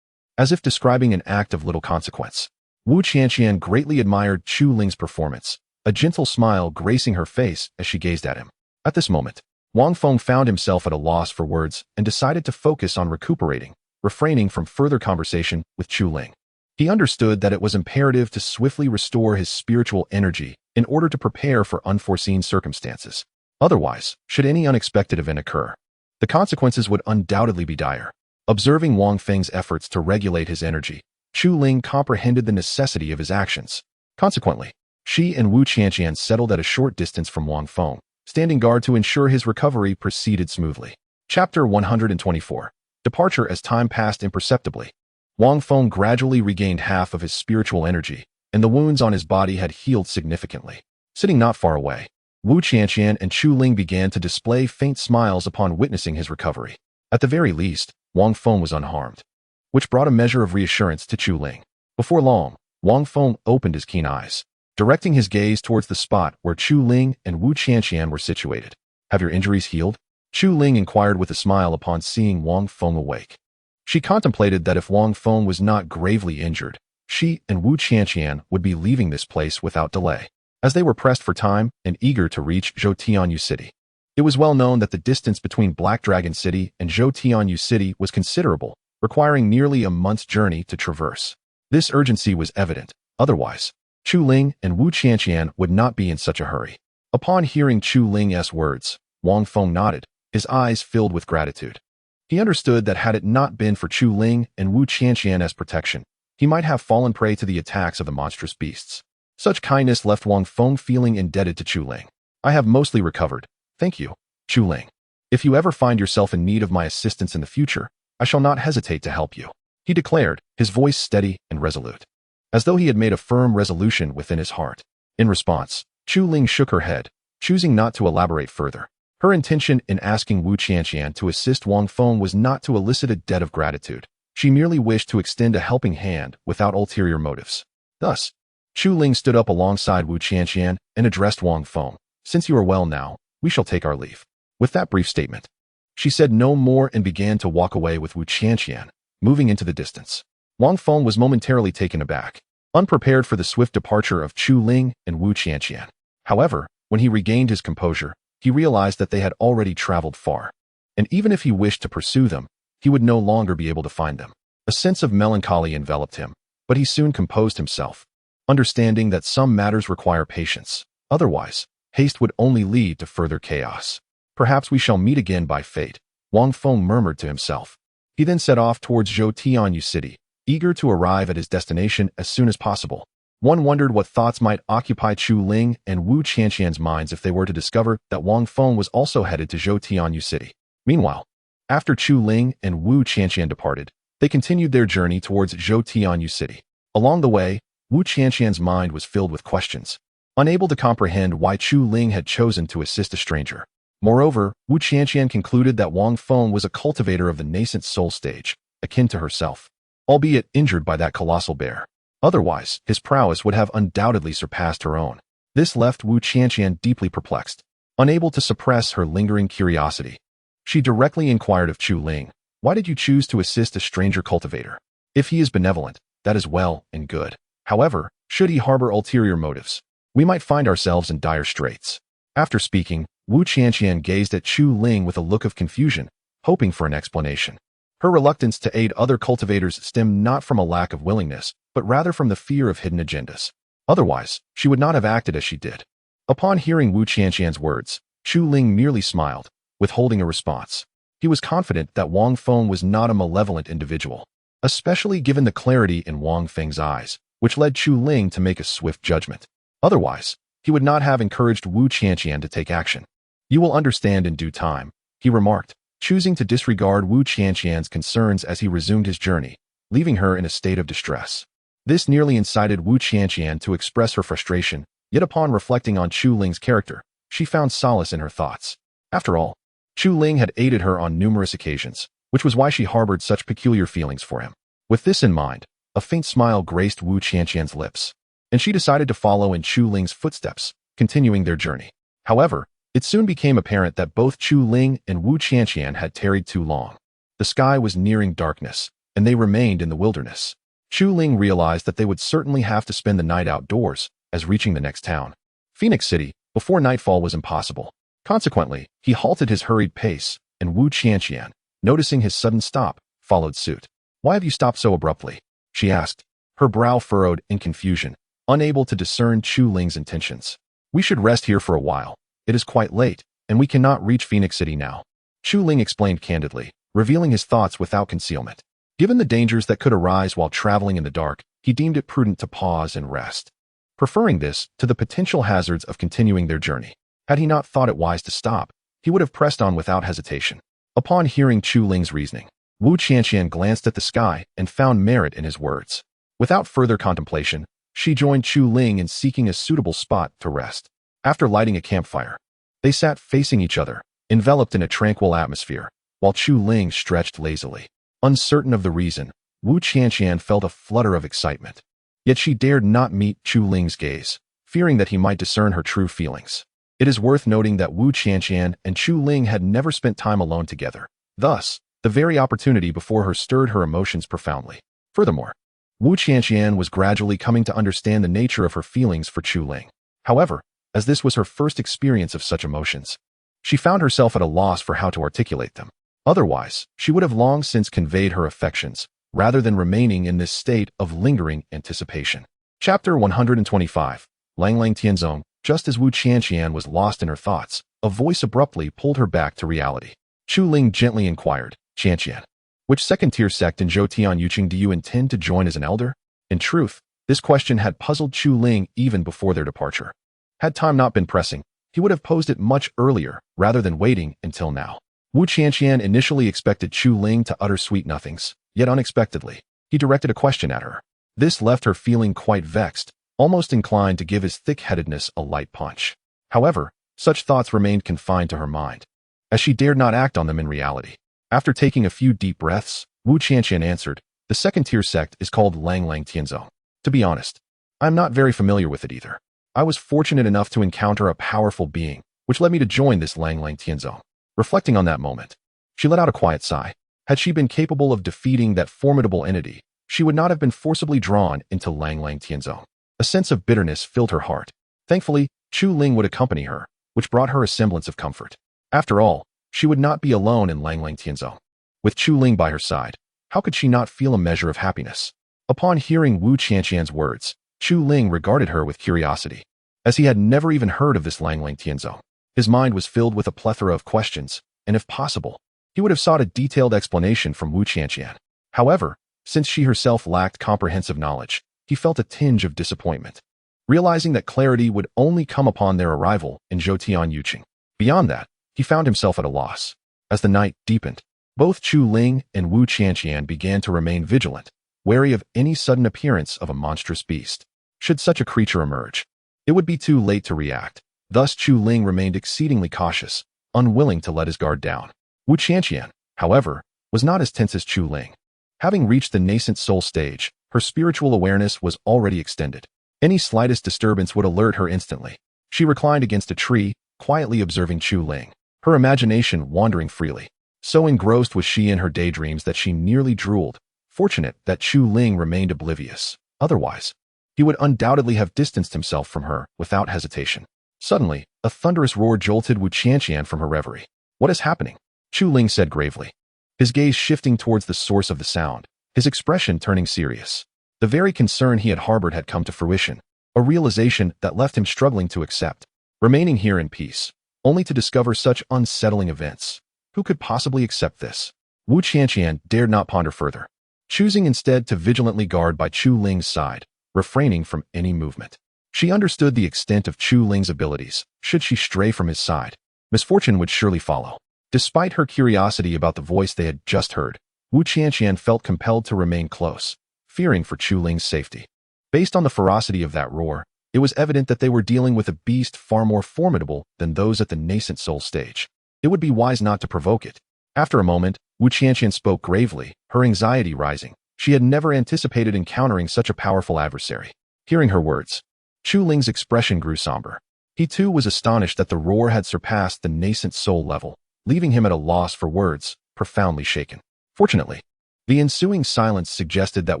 as if describing an act of little consequence. Wu Qianqian greatly admired Chu Ling's performance, a gentle smile gracing her face as she gazed at him. At this moment, Wang Feng found himself at a loss for words and decided to focus on recuperating, refraining from further conversation with Chu Ling. He understood that it was imperative to swiftly restore his spiritual energy in order to prepare for unforeseen circumstances. Otherwise, should any unexpected event occur, the consequences would undoubtedly be dire. Observing Wang Feng's efforts to regulate his energy, Chu Ling comprehended the necessity of his actions. Consequently, she and Wu Qianqian settled at a short distance from Wang Feng, standing guard to ensure his recovery proceeded smoothly. Chapter 124. Departure. As time passed imperceptibly, Wang Feng gradually regained half of his spiritual energy, and the wounds on his body had healed significantly. Sitting not far away, Wu Qianqian and Chu Ling began to display faint smiles upon witnessing his recovery. At the very least, Wang Feng was unharmed, which brought a measure of reassurance to Chu Ling. Before long, Wang Feng opened his keen eyes, directing his gaze towards the spot where Chu Ling and Wu Qianqian were situated. Have your injuries healed? Chu Ling inquired with a smile upon seeing Wang Feng awake. She contemplated that if Wang Feng was not gravely injured, she and Wu Qianqian would be leaving this place without delay, as they were pressed for time and eager to reach Zhou City. It was well known that the distance between Black Dragon City and Zhou City was considerable, requiring nearly a month's journey to traverse. This urgency was evident. Otherwise, Chu Ling and Wu Qianqian would not be in such a hurry. Upon hearing Chu Ling's words, Wang Feng nodded, his eyes filled with gratitude. He understood that had it not been for Chu Ling and Wu Qianqian's protection, he might have fallen prey to the attacks of the monstrous beasts. Such kindness left Wang Feng feeling indebted to Chu Ling. I have mostly recovered. Thank you, Chu Ling. If you ever find yourself in need of my assistance in the future, I shall not hesitate to help you, he declared, his voice steady and resolute, as though he had made a firm resolution within his heart. In response, Chu Ling shook her head, choosing not to elaborate further. Her intention in asking Wu Qianqian to assist Wang Feng was not to elicit a debt of gratitude. She merely wished to extend a helping hand without ulterior motives. Thus, Chu Ling stood up alongside Wu Qianqian and addressed Wang Feng. Since you are well now, we shall take our leave. With that brief statement, she said no more and began to walk away with Wu Qianqian, moving into the distance. Wang Feng was momentarily taken aback, unprepared for the swift departure of Chu Ling and Wu Qianqian. However, when he regained his composure, he realized that they had already traveled far, and even if he wished to pursue them, he would no longer be able to find them. A sense of melancholy enveloped him, but he soon composed himself, understanding that some matters require patience. Otherwise, haste would only lead to further chaos. Perhaps we shall meet again by fate, Wang Feng murmured to himself. He then set off towards Zhou City, eager to arrive at his destination as soon as possible. One wondered what thoughts might occupy Chu Ling and Wu Qianqian's minds if they were to discover that Wang Feng was also headed to Zhou City. Meanwhile, after Chu Ling and Wu Qianqian departed, they continued their journey towards Zhou City. Along the way, Wu Qianqian's mind was filled with questions, unable to comprehend why Chu Ling had chosen to assist a stranger. Moreover, Wu Qianqian concluded that Wang Feng was a cultivator of the nascent soul stage, akin to herself, albeit injured by that colossal bear. Otherwise, his prowess would have undoubtedly surpassed her own. This left Wu Qianqian deeply perplexed, unable to suppress her lingering curiosity. She directly inquired of Chu Ling, "Why did you choose to assist a stranger cultivator? If he is benevolent, that is well and good. However, Should he harbor ulterior motives, we might find ourselves in dire straits. After speaking, Wu Qianqian gazed at Chu Ling with a look of confusion, hoping for an explanation. Her reluctance to aid other cultivators stemmed not from a lack of willingness, but rather from the fear of hidden agendas. Otherwise, she would not have acted as she did. Upon hearing Wu Qianqian's words, Chu Ling merely smiled, withholding a response. He was confident that Wang Feng was not a malevolent individual, especially given the clarity in Wang Feng's eyes, which led Chu Ling to make a swift judgment. Otherwise, he would not have encouraged Wu Qianqian to take action. You will understand in due time, he remarked, choosing to disregard Wu Qianqian's concerns as he resumed his journey, leaving her in a state of distress. This nearly incited Wu Qianqian to express her frustration, yet upon reflecting on Chu Ling's character, she found solace in her thoughts. After all, Chu Ling had aided her on numerous occasions, which was why she harbored such peculiar feelings for him. With this in mind, a faint smile graced Wu Qianqian's lips, and she decided to follow in Chu Ling's footsteps, continuing their journey. However, it soon became apparent that both Chu Ling and Wu Qianqian had tarried too long. The sky was nearing darkness, and they remained in the wilderness. Chu Ling realized that they would certainly have to spend the night outdoors, as reaching the next town, Phoenix City, before nightfall was impossible. Consequently, he halted his hurried pace, and Wu Qianqian, noticing his sudden stop, followed suit. "Why have you stopped so abruptly?" she asked, her brow furrowed in confusion, unable to discern Chu Ling's intentions. "We should rest here for a while. It is quite late, and we cannot reach Phoenix City now," Chu Ling explained candidly, revealing his thoughts without concealment. Given the dangers that could arise while traveling in the dark, he deemed it prudent to pause and rest, preferring this to the potential hazards of continuing their journey. Had he not thought it wise to stop, he would have pressed on without hesitation. Upon hearing Chu Ling's reasoning, Wu Qianqian glanced at the sky and found merit in his words. Without further contemplation, she joined Chu Ling in seeking a suitable spot to rest. After lighting a campfire, they sat facing each other, enveloped in a tranquil atmosphere, while Chu Ling stretched lazily. Uncertain of the reason, Wu Qianqian felt a flutter of excitement. Yet she dared not meet Chu Ling's gaze, fearing that he might discern her true feelings. It is worth noting that Wu Qianqian and Chu Ling had never spent time alone together. Thus, the very opportunity before her stirred her emotions profoundly. Furthermore, Wu Qianqian was gradually coming to understand the nature of her feelings for Chu Ling. However, as this was her first experience of such emotions, she found herself at a loss for how to articulate them. Otherwise, she would have long since conveyed her affections, rather than remaining in this state of lingering anticipation. Chapter 125. Lang Lang Tianzong. Just as Wu Qianqian was lost in her thoughts, a voice abruptly pulled her back to reality. Chu Ling gently inquired, "Qianqian, which second-tier sect in Zhoutian Yuqing do you intend to join as an elder?" In truth, this question had puzzled Chu Ling even before their departure. Had time not been pressing, he would have posed it much earlier, rather than waiting until now. Wu Qianqian initially expected Chu Ling to utter sweet nothings, yet unexpectedly, he directed a question at her. This left her feeling quite vexed, almost inclined to give his thick-headedness a light punch. However, such thoughts remained confined to her mind, as she dared not act on them in reality. After taking a few deep breaths, Wu Qianqian answered, "The second-tier sect is called Lang Lang Tianzong. To be honest, I am not very familiar with it either. I was fortunate enough to encounter a powerful being, which led me to join this Lang Lang Tianzong." Reflecting on that moment, she let out a quiet sigh. Had she been capable of defeating that formidable entity, she would not have been forcibly drawn into Lang Lang Tianzong. A sense of bitterness filled her heart. Thankfully, Chu Ling would accompany her, which brought her a semblance of comfort. After all, she would not be alone in Lang Lang Tianzong. With Chu Ling by her side, how could she not feel a measure of happiness? Upon hearing Wu Qianqian's words, Chu Ling regarded her with curiosity, as he had never even heard of this Lang Lang Tianzong. His mind was filled with a plethora of questions, and if possible, he would have sought a detailed explanation from Wu Qianqian. However, since she herself lacked comprehensive knowledge, he felt a tinge of disappointment, realizing that clarity would only come upon their arrival in Zhoutian Yuqing. Beyond that, he found himself at a loss. As the night deepened, both Chu Ling and Wu Qianqian began to remain vigilant, wary of any sudden appearance of a monstrous beast. Should such a creature emerge, it would be too late to react. Thus Chu Ling remained exceedingly cautious, unwilling to let his guard down. Wu Qianqian, however, was not as tense as Chu Ling. Having reached the nascent soul stage, her spiritual awareness was already extended. Any slightest disturbance would alert her instantly. She reclined against a tree, quietly observing Chu Ling, her imagination wandering freely. So engrossed was she in her daydreams that she nearly drooled, fortunate that Chu Ling remained oblivious. Otherwise, he would undoubtedly have distanced himself from her without hesitation. Suddenly, a thunderous roar jolted Wu Qianqian from her reverie. "What is happening?" Chu Ling said gravely, his gaze shifting towards the source of the sound, his expression turning serious. The very concern he had harbored had come to fruition, a realization that left him struggling to accept, remaining here in peace, only to discover such unsettling events. Who could possibly accept this? Wu Qianqian dared not ponder further, choosing instead to vigilantly guard by Chu Ling's side, refraining from any movement. She understood the extent of Chu Ling's abilities. Should she stray from his side, misfortune would surely follow. Despite her curiosity about the voice they had just heard, Wu Qianqian felt compelled to remain close, fearing for Chu Ling's safety. Based on the ferocity of that roar, it was evident that they were dealing with a beast far more formidable than those at the nascent soul stage. It would be wise not to provoke it. After a moment, Wu Qianqian spoke gravely, her anxiety rising. She had never anticipated encountering such a powerful adversary. Hearing her words, Chu Ling's expression grew somber. He too was astonished that the roar had surpassed the nascent soul level, leaving him at a loss for words, profoundly shaken. Fortunately, the ensuing silence suggested that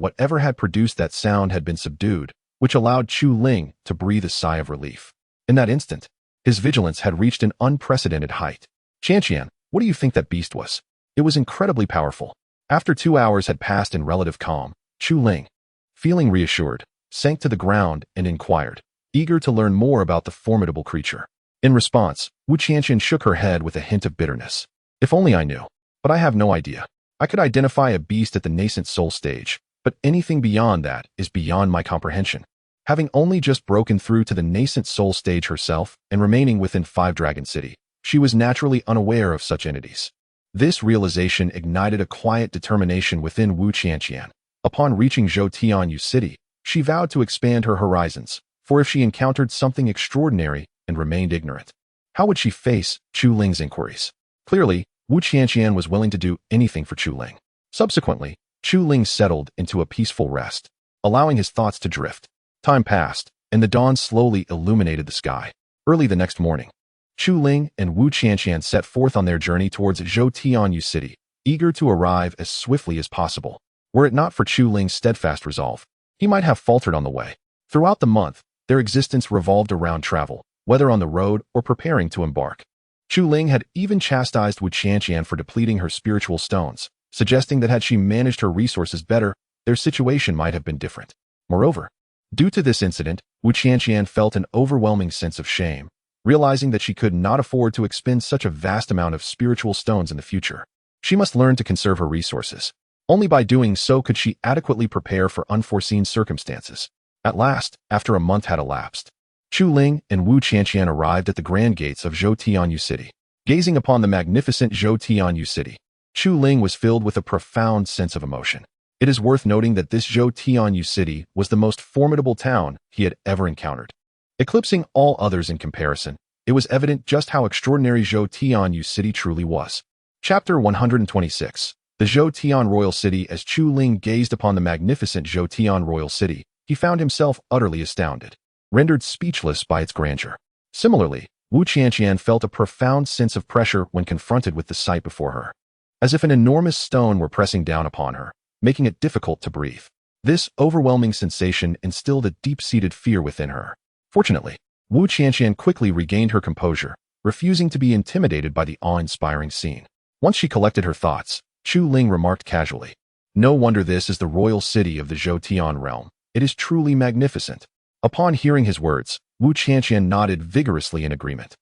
whatever had produced that sound had been subdued, which allowed Chu Ling to breathe a sigh of relief. In that instant, his vigilance had reached an unprecedented height. "Qianqian, what do you think that beast was?" It was incredibly powerful. After 2 hours had passed in relative calm, Chu Ling, feeling reassured, sank to the ground and inquired, eager to learn more about the formidable creature. In response, Wu Qianqian shook her head with a hint of bitterness. "If only I knew. But I have no idea. I could identify a beast at the nascent soul stage, but anything beyond that is beyond my comprehension." Having only just broken through to the nascent soul stage herself and remaining within Five Dragon City, she was naturally unaware of such entities. This realization ignited a quiet determination within Wu Qianqian. Upon reaching Zhou City, she vowed to expand her horizons, for if she encountered something extraordinary and remained ignorant, how would she face Chu Ling's inquiries? Clearly, Wu Qianqian was willing to do anything for Chu Ling. Subsequently, Chu Ling settled into a peaceful rest, allowing his thoughts to drift. Time passed, and the dawn slowly illuminated the sky. Early the next morning, Chu Ling and Wu Qianqian set forth on their journey towards Zhou City, eager to arrive as swiftly as possible. Were it not for Chu Ling's steadfast resolve, he might have faltered on the way. Throughout the month, their existence revolved around travel, whether on the road or preparing to embark. Chu Ling had even chastised Wu Qianqian for depleting her spiritual stones, suggesting that had she managed her resources better, their situation might have been different. Moreover, due to this incident, Wu Qianqian felt an overwhelming sense of shame, realizing that she could not afford to expend such a vast amount of spiritual stones in the future. She must learn to conserve her resources. Only by doing so could she adequately prepare for unforeseen circumstances. At last, after a month had elapsed, Chu Ling and Wu Qianqian arrived at the grand gates of Zhou City. Gazing upon the magnificent Zhou City, Chu Ling was filled with a profound sense of emotion. It is worth noting that this Zhou City was the most formidable town he had ever encountered. Eclipsing all others in comparison, it was evident just how extraordinary Zhou City truly was. Chapter 126. The Zhou Royal City. As Chu Ling gazed upon the magnificent Zhou Royal City, he found himself utterly astounded, rendered speechless by its grandeur. Similarly, Wu Qianqian felt a profound sense of pressure when confronted with the sight before her, as if an enormous stone were pressing down upon her, making it difficult to breathe. This overwhelming sensation instilled a deep-seated fear within her. Fortunately, Wu Qianqian quickly regained her composure, refusing to be intimidated by the awe-inspiring scene. Once she collected her thoughts, Chu Ling remarked casually, "No wonder this is the royal city of the Zhou realm. It is truly magnificent." Upon hearing his words, Wu Qianqian nodded vigorously in agreement,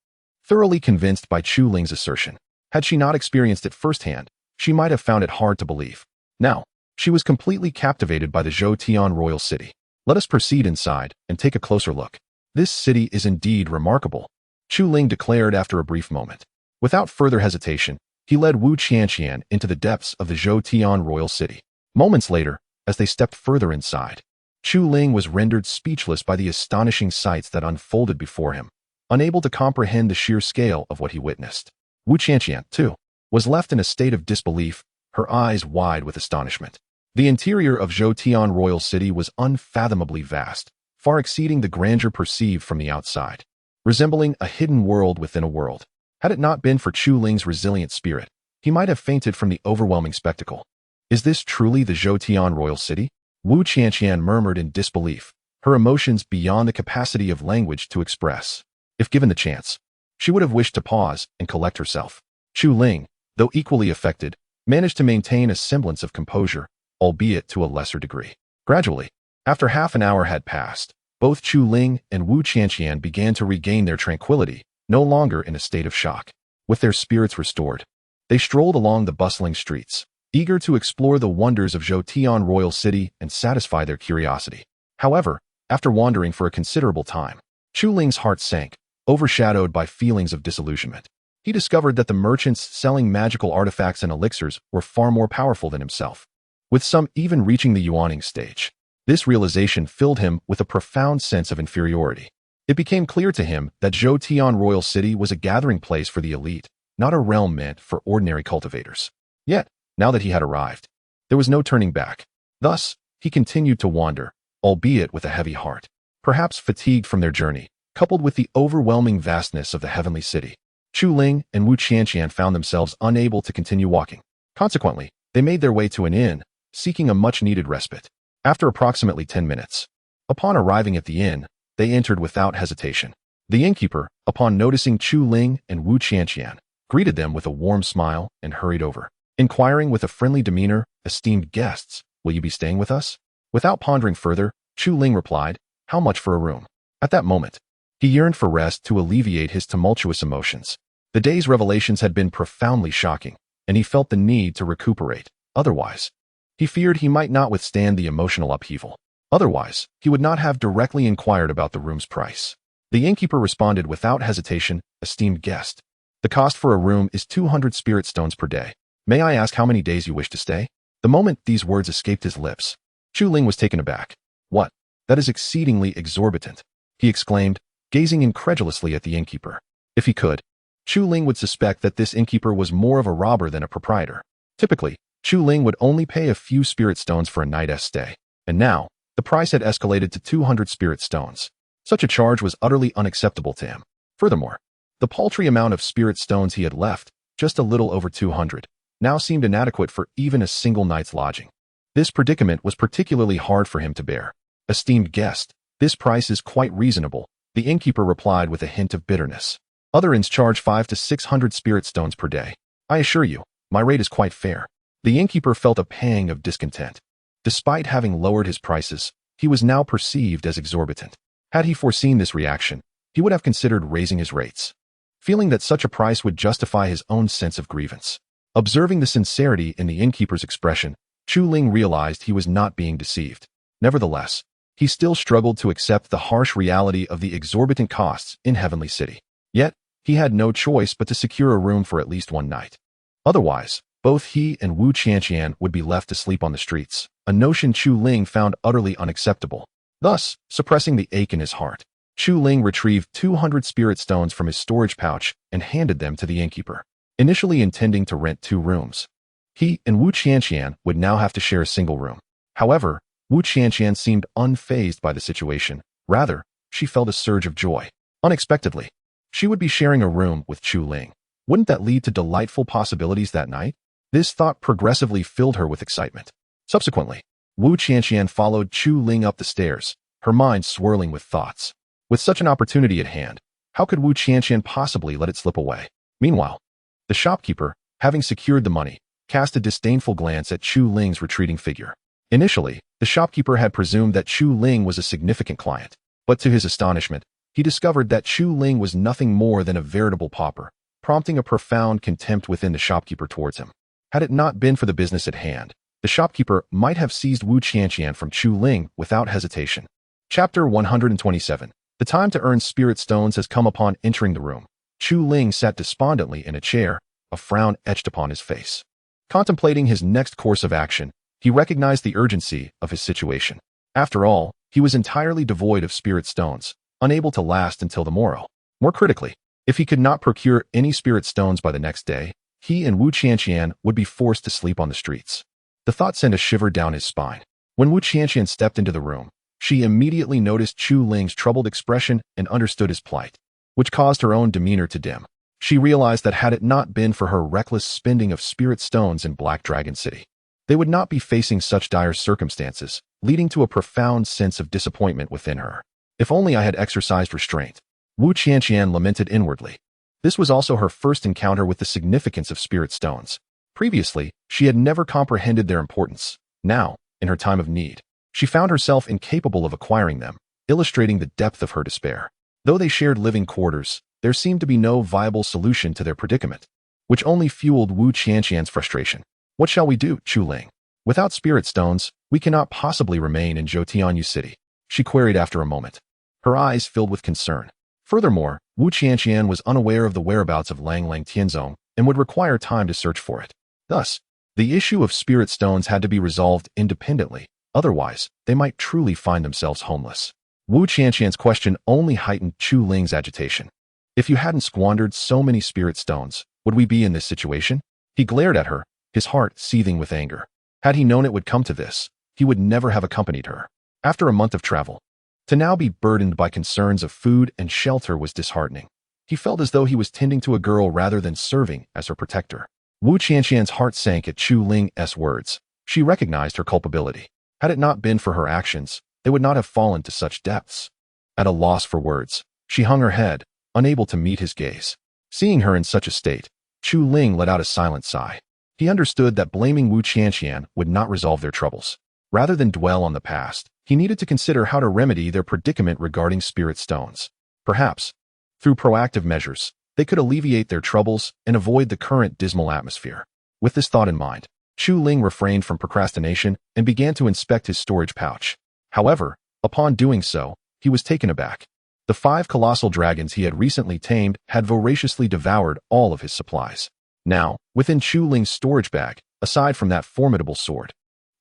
thoroughly convinced by Chu Ling's assertion. Had she not experienced it firsthand, she might have found it hard to believe. Now, she was completely captivated by the Zhou royal city. Let us proceed inside and take a closer look. This city is indeed remarkable, Chu Ling declared after a brief moment. Without further hesitation, he led Wu Qianqian into the depths of the Zhou royal city. Moments later, as they stepped further inside, Chu Ling was rendered speechless by the astonishing sights that unfolded before him, unable to comprehend the sheer scale of what he witnessed. Wu Qianqian, too, was left in a state of disbelief, her eyes wide with astonishment. The interior of Zhou royal city was unfathomably vast, far exceeding the grandeur perceived from the outside, resembling a hidden world within a world. Had it not been for Chu Ling's resilient spirit, he might have fainted from the overwhelming spectacle. Is this truly the Zhou royal city? Wu Qianqian murmured in disbelief, her emotions beyond the capacity of language to express. If given the chance, she would have wished to pause and collect herself. Chu Ling, though equally affected, managed to maintain a semblance of composure, albeit to a lesser degree. Gradually, after half an hour had passed, both Chu Ling and Wu Qianqian began to regain their tranquility, no longer in a state of shock. With their spirits restored, they strolled along the bustling streets, eager to explore the wonders of Zhoutian royal city and satisfy their curiosity. However, after wandering for a considerable time, Chu Ling's heart sank, overshadowed by feelings of disillusionment. He discovered that the merchants selling magical artifacts and elixirs were far more powerful than himself, with some even reaching the yuaning stage. This realization filled him with a profound sense of inferiority. It became clear to him that Zhoutian royal city was a gathering place for the elite, not a realm meant for ordinary cultivators. Yet, now that he had arrived, there was no turning back. Thus, he continued to wander, albeit with a heavy heart, perhaps fatigued from their journey, coupled with the overwhelming vastness of the heavenly city. Chu Ling and Wu Qianqian found themselves unable to continue walking. Consequently, they made their way to an inn, seeking a much-needed respite. After approximately 10 minutes, upon arriving at the inn, they entered without hesitation. The innkeeper, upon noticing Chu Ling and Wu Qianqian, greeted them with a warm smile and hurried over, inquiring with a friendly demeanor, "Esteemed guests, will you be staying with us?" Without pondering further, Chu Ling replied, "How much for a room?" At that moment, he yearned for rest to alleviate his tumultuous emotions. The day's revelations had been profoundly shocking, and he felt the need to recuperate. Otherwise, he feared he might not withstand the emotional upheaval. Otherwise, he would not have directly inquired about the room's price. The innkeeper responded without hesitation, "Esteemed guest, the cost for a room is 200 spirit stones per day. May I ask how many days you wish to stay?" The moment these words escaped his lips, Chu Ling was taken aback. "What? That is exceedingly exorbitant," he exclaimed, gazing incredulously at the innkeeper. If he could, Chu Ling would suspect that this innkeeper was more of a robber than a proprietor. Typically, Chu Ling would only pay a few spirit stones for a night's stay, and now, the price had escalated to 200 spirit stones. Such a charge was utterly unacceptable to him. Furthermore, the paltry amount of spirit stones he had left, just a little over 200, now seemed inadequate for even a single night's lodging. This predicament was particularly hard for him to bear. "Esteemed guest, this price is quite reasonable," the innkeeper replied with a hint of bitterness. "Other inns charge 500 to 600 spirit stones per day. I assure you, my rate is quite fair." The innkeeper felt a pang of discontent. Despite having lowered his prices, he was now perceived as exorbitant. Had he foreseen this reaction, he would have considered raising his rates, feeling that such a price would justify his own sense of grievance. Observing the sincerity in the innkeeper's expression, Chu Ling realized he was not being deceived. Nevertheless, he still struggled to accept the harsh reality of the exorbitant costs in Heavenly City. Yet, he had no choice but to secure a room for at least one night. Otherwise, both he and Wu Qianqian would be left to sleep on the streets, a notion Chu Ling found utterly unacceptable. Thus, suppressing the ache in his heart, Chu Ling retrieved 200 spirit stones from his storage pouch and handed them to the innkeeper. Initially intending to rent 2 rooms, he and Wu Qianqian would now have to share a single room. However, Wu Qianqian seemed unfazed by the situation. Rather, she felt a surge of joy. Unexpectedly, she would be sharing a room with Chu Ling. Wouldn't that lead to delightful possibilities that night? This thought progressively filled her with excitement. Subsequently, Wu Qianqian followed Chu Ling up the stairs, her mind swirling with thoughts. With such an opportunity at hand, how could Wu Qianqian possibly let it slip away? Meanwhile, the shopkeeper, having secured the money, cast a disdainful glance at Chu Ling's retreating figure. Initially, the shopkeeper had presumed that Chu Ling was a significant client, but to his astonishment, he discovered that Chu Ling was nothing more than a veritable pauper, prompting a profound contempt within the shopkeeper towards him. Had it not been for the business at hand, the shopkeeper might have seized Wu Qianqian from Chu Ling without hesitation. Chapter 127. The time to earn spirit stones has come. Upon entering the room, Chu Ling sat despondently in a chair, a frown etched upon his face. Contemplating his next course of action, he recognized the urgency of his situation. After all, he was entirely devoid of spirit stones, unable to last until the morrow. More critically, if he could not procure any spirit stones by the next day, he and Wu Qianqian would be forced to sleep on the streets. The thought sent a shiver down his spine. When Wu Qianqian stepped into the room, she immediately noticed Chu Ling's troubled expression and understood his plight, which caused her own demeanor to dim. She realized that had it not been for her reckless spending of spirit stones in Black Dragon City, they would not be facing such dire circumstances, leading to a profound sense of disappointment within her. If only I had exercised restraint, Wu Qianqian lamented inwardly. This was also her first encounter with the significance of spirit stones. Previously, she had never comprehended their importance. Now, in her time of need, she found herself incapable of acquiring them, illustrating the depth of her despair. Though they shared living quarters, there seemed to be no viable solution to their predicament, which only fueled Wu Qianqian's frustration. What shall we do, Chu Ling? Without spirit stones, we cannot possibly remain in Zhoutianyu City, she queried after a moment. Her eyes filled with concern. Furthermore, Wu Qianqian was unaware of the whereabouts of Lang Lang Tianzong and would require time to search for it. Thus, the issue of spirit stones had to be resolved independently, otherwise, they might truly find themselves homeless. Wu Qianqian's question only heightened Chu Ling's agitation. If you hadn't squandered so many spirit stones, would we be in this situation? He glared at her, his heart seething with anger. Had he known it would come to this, he would never have accompanied her. After a month of travel, to now be burdened by concerns of food and shelter was disheartening. He felt as though he was tending to a girl rather than serving as her protector. Wu Qianqian's heart sank at Chu Ling's words. She recognized her culpability. Had it not been for her actions, they would not have fallen to such depths. At a loss for words, she hung her head, unable to meet his gaze. Seeing her in such a state, Chu Ling let out a silent sigh. He understood that blaming Wu Qianqian would not resolve their troubles. Rather than dwell on the past, he needed to consider how to remedy their predicament regarding spirit stones. Perhaps, through proactive measures, they could alleviate their troubles and avoid the current dismal atmosphere. With this thought in mind, Chu Ling refrained from procrastination and began to inspect his storage pouch. However, upon doing so, he was taken aback. The 5 colossal dragons he had recently tamed had voraciously devoured all of his supplies. Now, within Chu Ling's storage bag, aside from that formidable sword,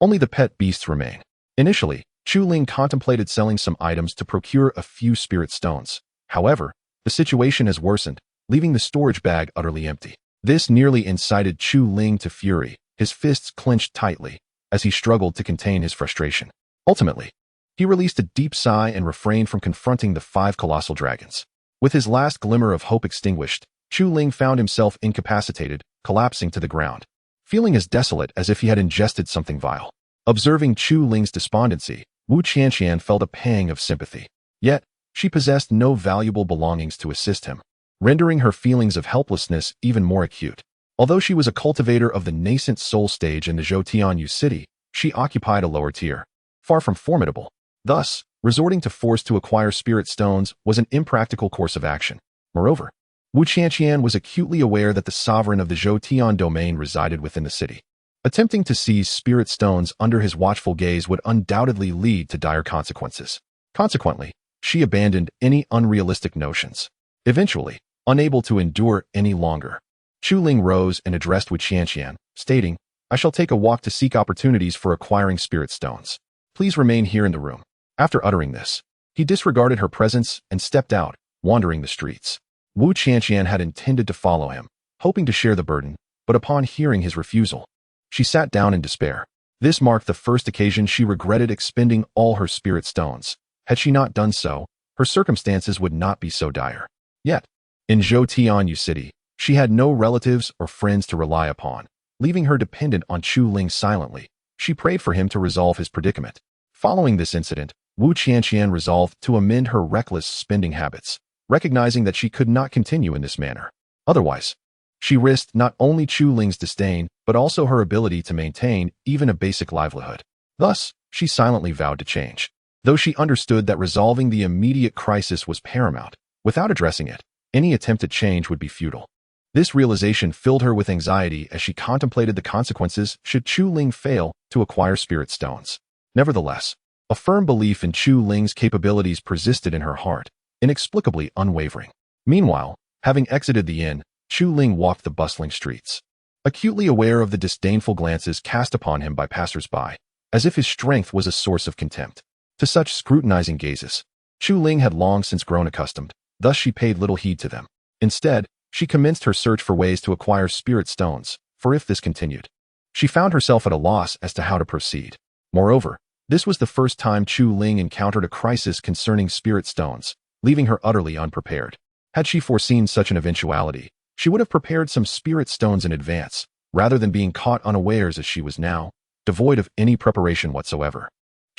only the pet beasts remain. Initially, Chu Ling contemplated selling some items to procure a few spirit stones. However, the situation has worsened, leaving the storage bag utterly empty. This nearly incited Chu Ling to fury, his fists clenched tightly, as he struggled to contain his frustration. Ultimately, he released a deep sigh and refrained from confronting the 5 colossal dragons. With his last glimmer of hope extinguished, Chu Ling found himself incapacitated, collapsing to the ground, feeling as desolate as if he had ingested something vile. Observing Chu Ling's despondency, Wu Qianqian felt a pang of sympathy. Yet, she possessed no valuable belongings to assist him, rendering her feelings of helplessness even more acute. Although she was a cultivator of the nascent soul stage in the Zhoutianyu City, she occupied a lower tier, far from formidable. Thus, resorting to force to acquire spirit stones was an impractical course of action. Moreover, Wu Qianqian was acutely aware that the sovereign of the Zhoutian domain resided within the city. Attempting to seize spirit stones under his watchful gaze would undoubtedly lead to dire consequences. Consequently, she abandoned any unrealistic notions. Eventually, unable to endure any longer, Chu Ling rose and addressed Wu Qianqian, stating, "I shall take a walk to seek opportunities for acquiring spirit stones. Please remain here in the room." After uttering this, he disregarded her presence and stepped out, wandering the streets. Wu Qianqian had intended to follow him, hoping to share the burden, but upon hearing his refusal, she sat down in despair. This marked the first occasion she regretted expending all her spirit stones. Had she not done so, her circumstances would not be so dire. Yet, in Zhoutianyu City, she had no relatives or friends to rely upon. Leaving her dependent on Chu Ling silently, she prayed for him to resolve his predicament. Following this incident, Wu Qianqian resolved to amend her reckless spending habits, recognizing that she could not continue in this manner. Otherwise, she risked not only Chu Ling's disdain, but also her ability to maintain even a basic livelihood. Thus, she silently vowed to change. Though she understood that resolving the immediate crisis was paramount, without addressing it, any attempt at change would be futile. This realization filled her with anxiety as she contemplated the consequences should Chu Ling fail to acquire spirit stones. Nevertheless, a firm belief in Chu Ling's capabilities persisted in her heart, inexplicably unwavering. Meanwhile, having exited the inn, Chu Ling walked the bustling streets, acutely aware of the disdainful glances cast upon him by passers-by, as if his strength was a source of contempt. To such scrutinizing gazes, Chu Ling had long since grown accustomed, thus she paid little heed to them. Instead, she commenced her search for ways to acquire spirit stones, for if this continued, she found herself at a loss as to how to proceed. Moreover, this was the first time Chu Ling encountered a crisis concerning spirit stones, leaving her utterly unprepared. Had she foreseen such an eventuality, she would have prepared some spirit stones in advance, rather than being caught unawares as she was now, devoid of any preparation whatsoever.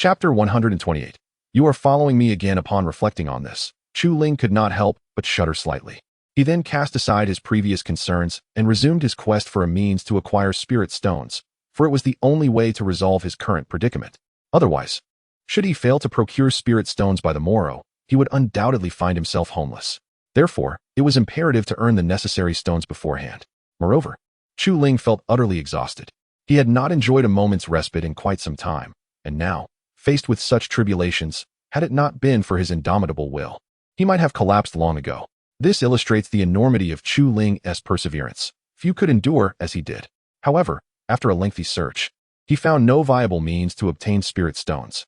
Chapter 128. You are following me again. Upon reflecting on this, Chu Ling could not help but shudder slightly. He then cast aside his previous concerns and resumed his quest for a means to acquire spirit stones, for it was the only way to resolve his current predicament. Otherwise, should he fail to procure spirit stones by the morrow, he would undoubtedly find himself homeless. Therefore, it was imperative to earn the necessary stones beforehand. Moreover, Chu Ling felt utterly exhausted. He had not enjoyed a moment's respite in quite some time, and now, faced with such tribulations, had it not been for his indomitable will, he might have collapsed long ago. This illustrates the enormity of Chu Ling's perseverance. Few could endure as he did. However, after a lengthy search, he found no viable means to obtain spirit stones,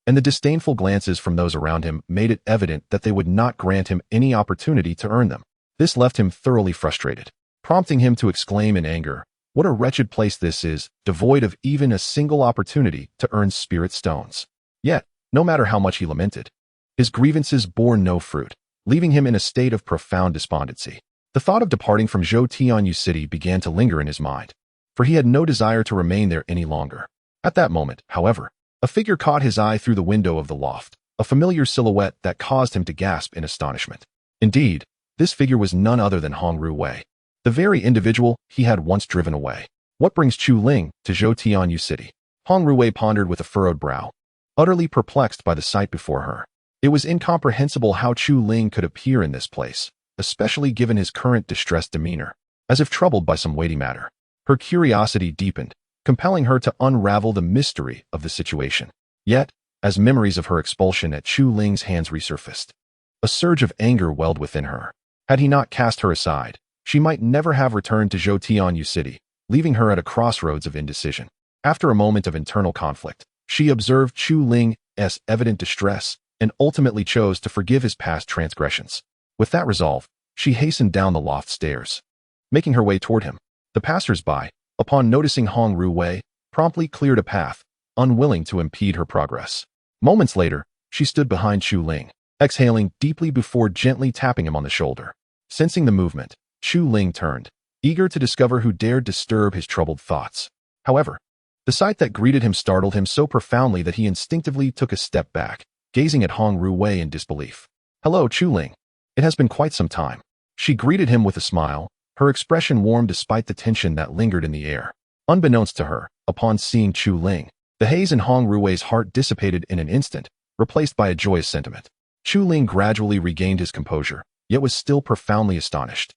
and the disdainful glances from those around him made it evident that they would not grant him any opportunity to earn them. This left him thoroughly frustrated, prompting him to exclaim in anger, "What a wretched place this is, devoid of even a single opportunity to earn spirit stones." Yet, no matter how much he lamented, his grievances bore no fruit, leaving him in a state of profound despondency. The thought of departing from Zhou City began to linger in his mind, for he had no desire to remain there any longer. At that moment, however, a figure caught his eye through the window of the loft, a familiar silhouette that caused him to gasp in astonishment. Indeed, this figure was none other than Hong Ruwei, the very individual he had once driven away. What brings Chu Ling to Zhou City? Hong Ruwei pondered with a furrowed brow, utterly perplexed by the sight before her. It was incomprehensible how Chu Ling could appear in this place, especially given his current distressed demeanor, as if troubled by some weighty matter. Her curiosity deepened, compelling her to unravel the mystery of the situation. Yet, as memories of her expulsion at Chu Ling's hands resurfaced, a surge of anger welled within her. Had he not cast her aside, she might never have returned to Zhou City, leaving her at a crossroads of indecision. After a moment of internal conflict, she observed Chu Ling's evident distress and ultimately chose to forgive his past transgressions. With that resolve, she hastened down the loft stairs. Making her way toward him, the passers-by, upon noticing Hong Ruwei, promptly cleared a path, unwilling to impede her progress. Moments later, she stood behind Chu Ling, exhaling deeply before gently tapping him on the shoulder. Sensing the movement, Chu Ling turned, eager to discover who dared disturb his troubled thoughts. However, the sight that greeted him startled him so profoundly that he instinctively took a step back, gazing at Hong Ruwei in disbelief. "Hello, Chu Ling. It has been quite some time." She greeted him with a smile, her expression warm despite the tension that lingered in the air. Unbeknownst to her, upon seeing Chu Ling, the haze in Hong Ruwei's heart dissipated in an instant, replaced by a joyous sentiment. Chu Ling gradually regained his composure, yet was still profoundly astonished,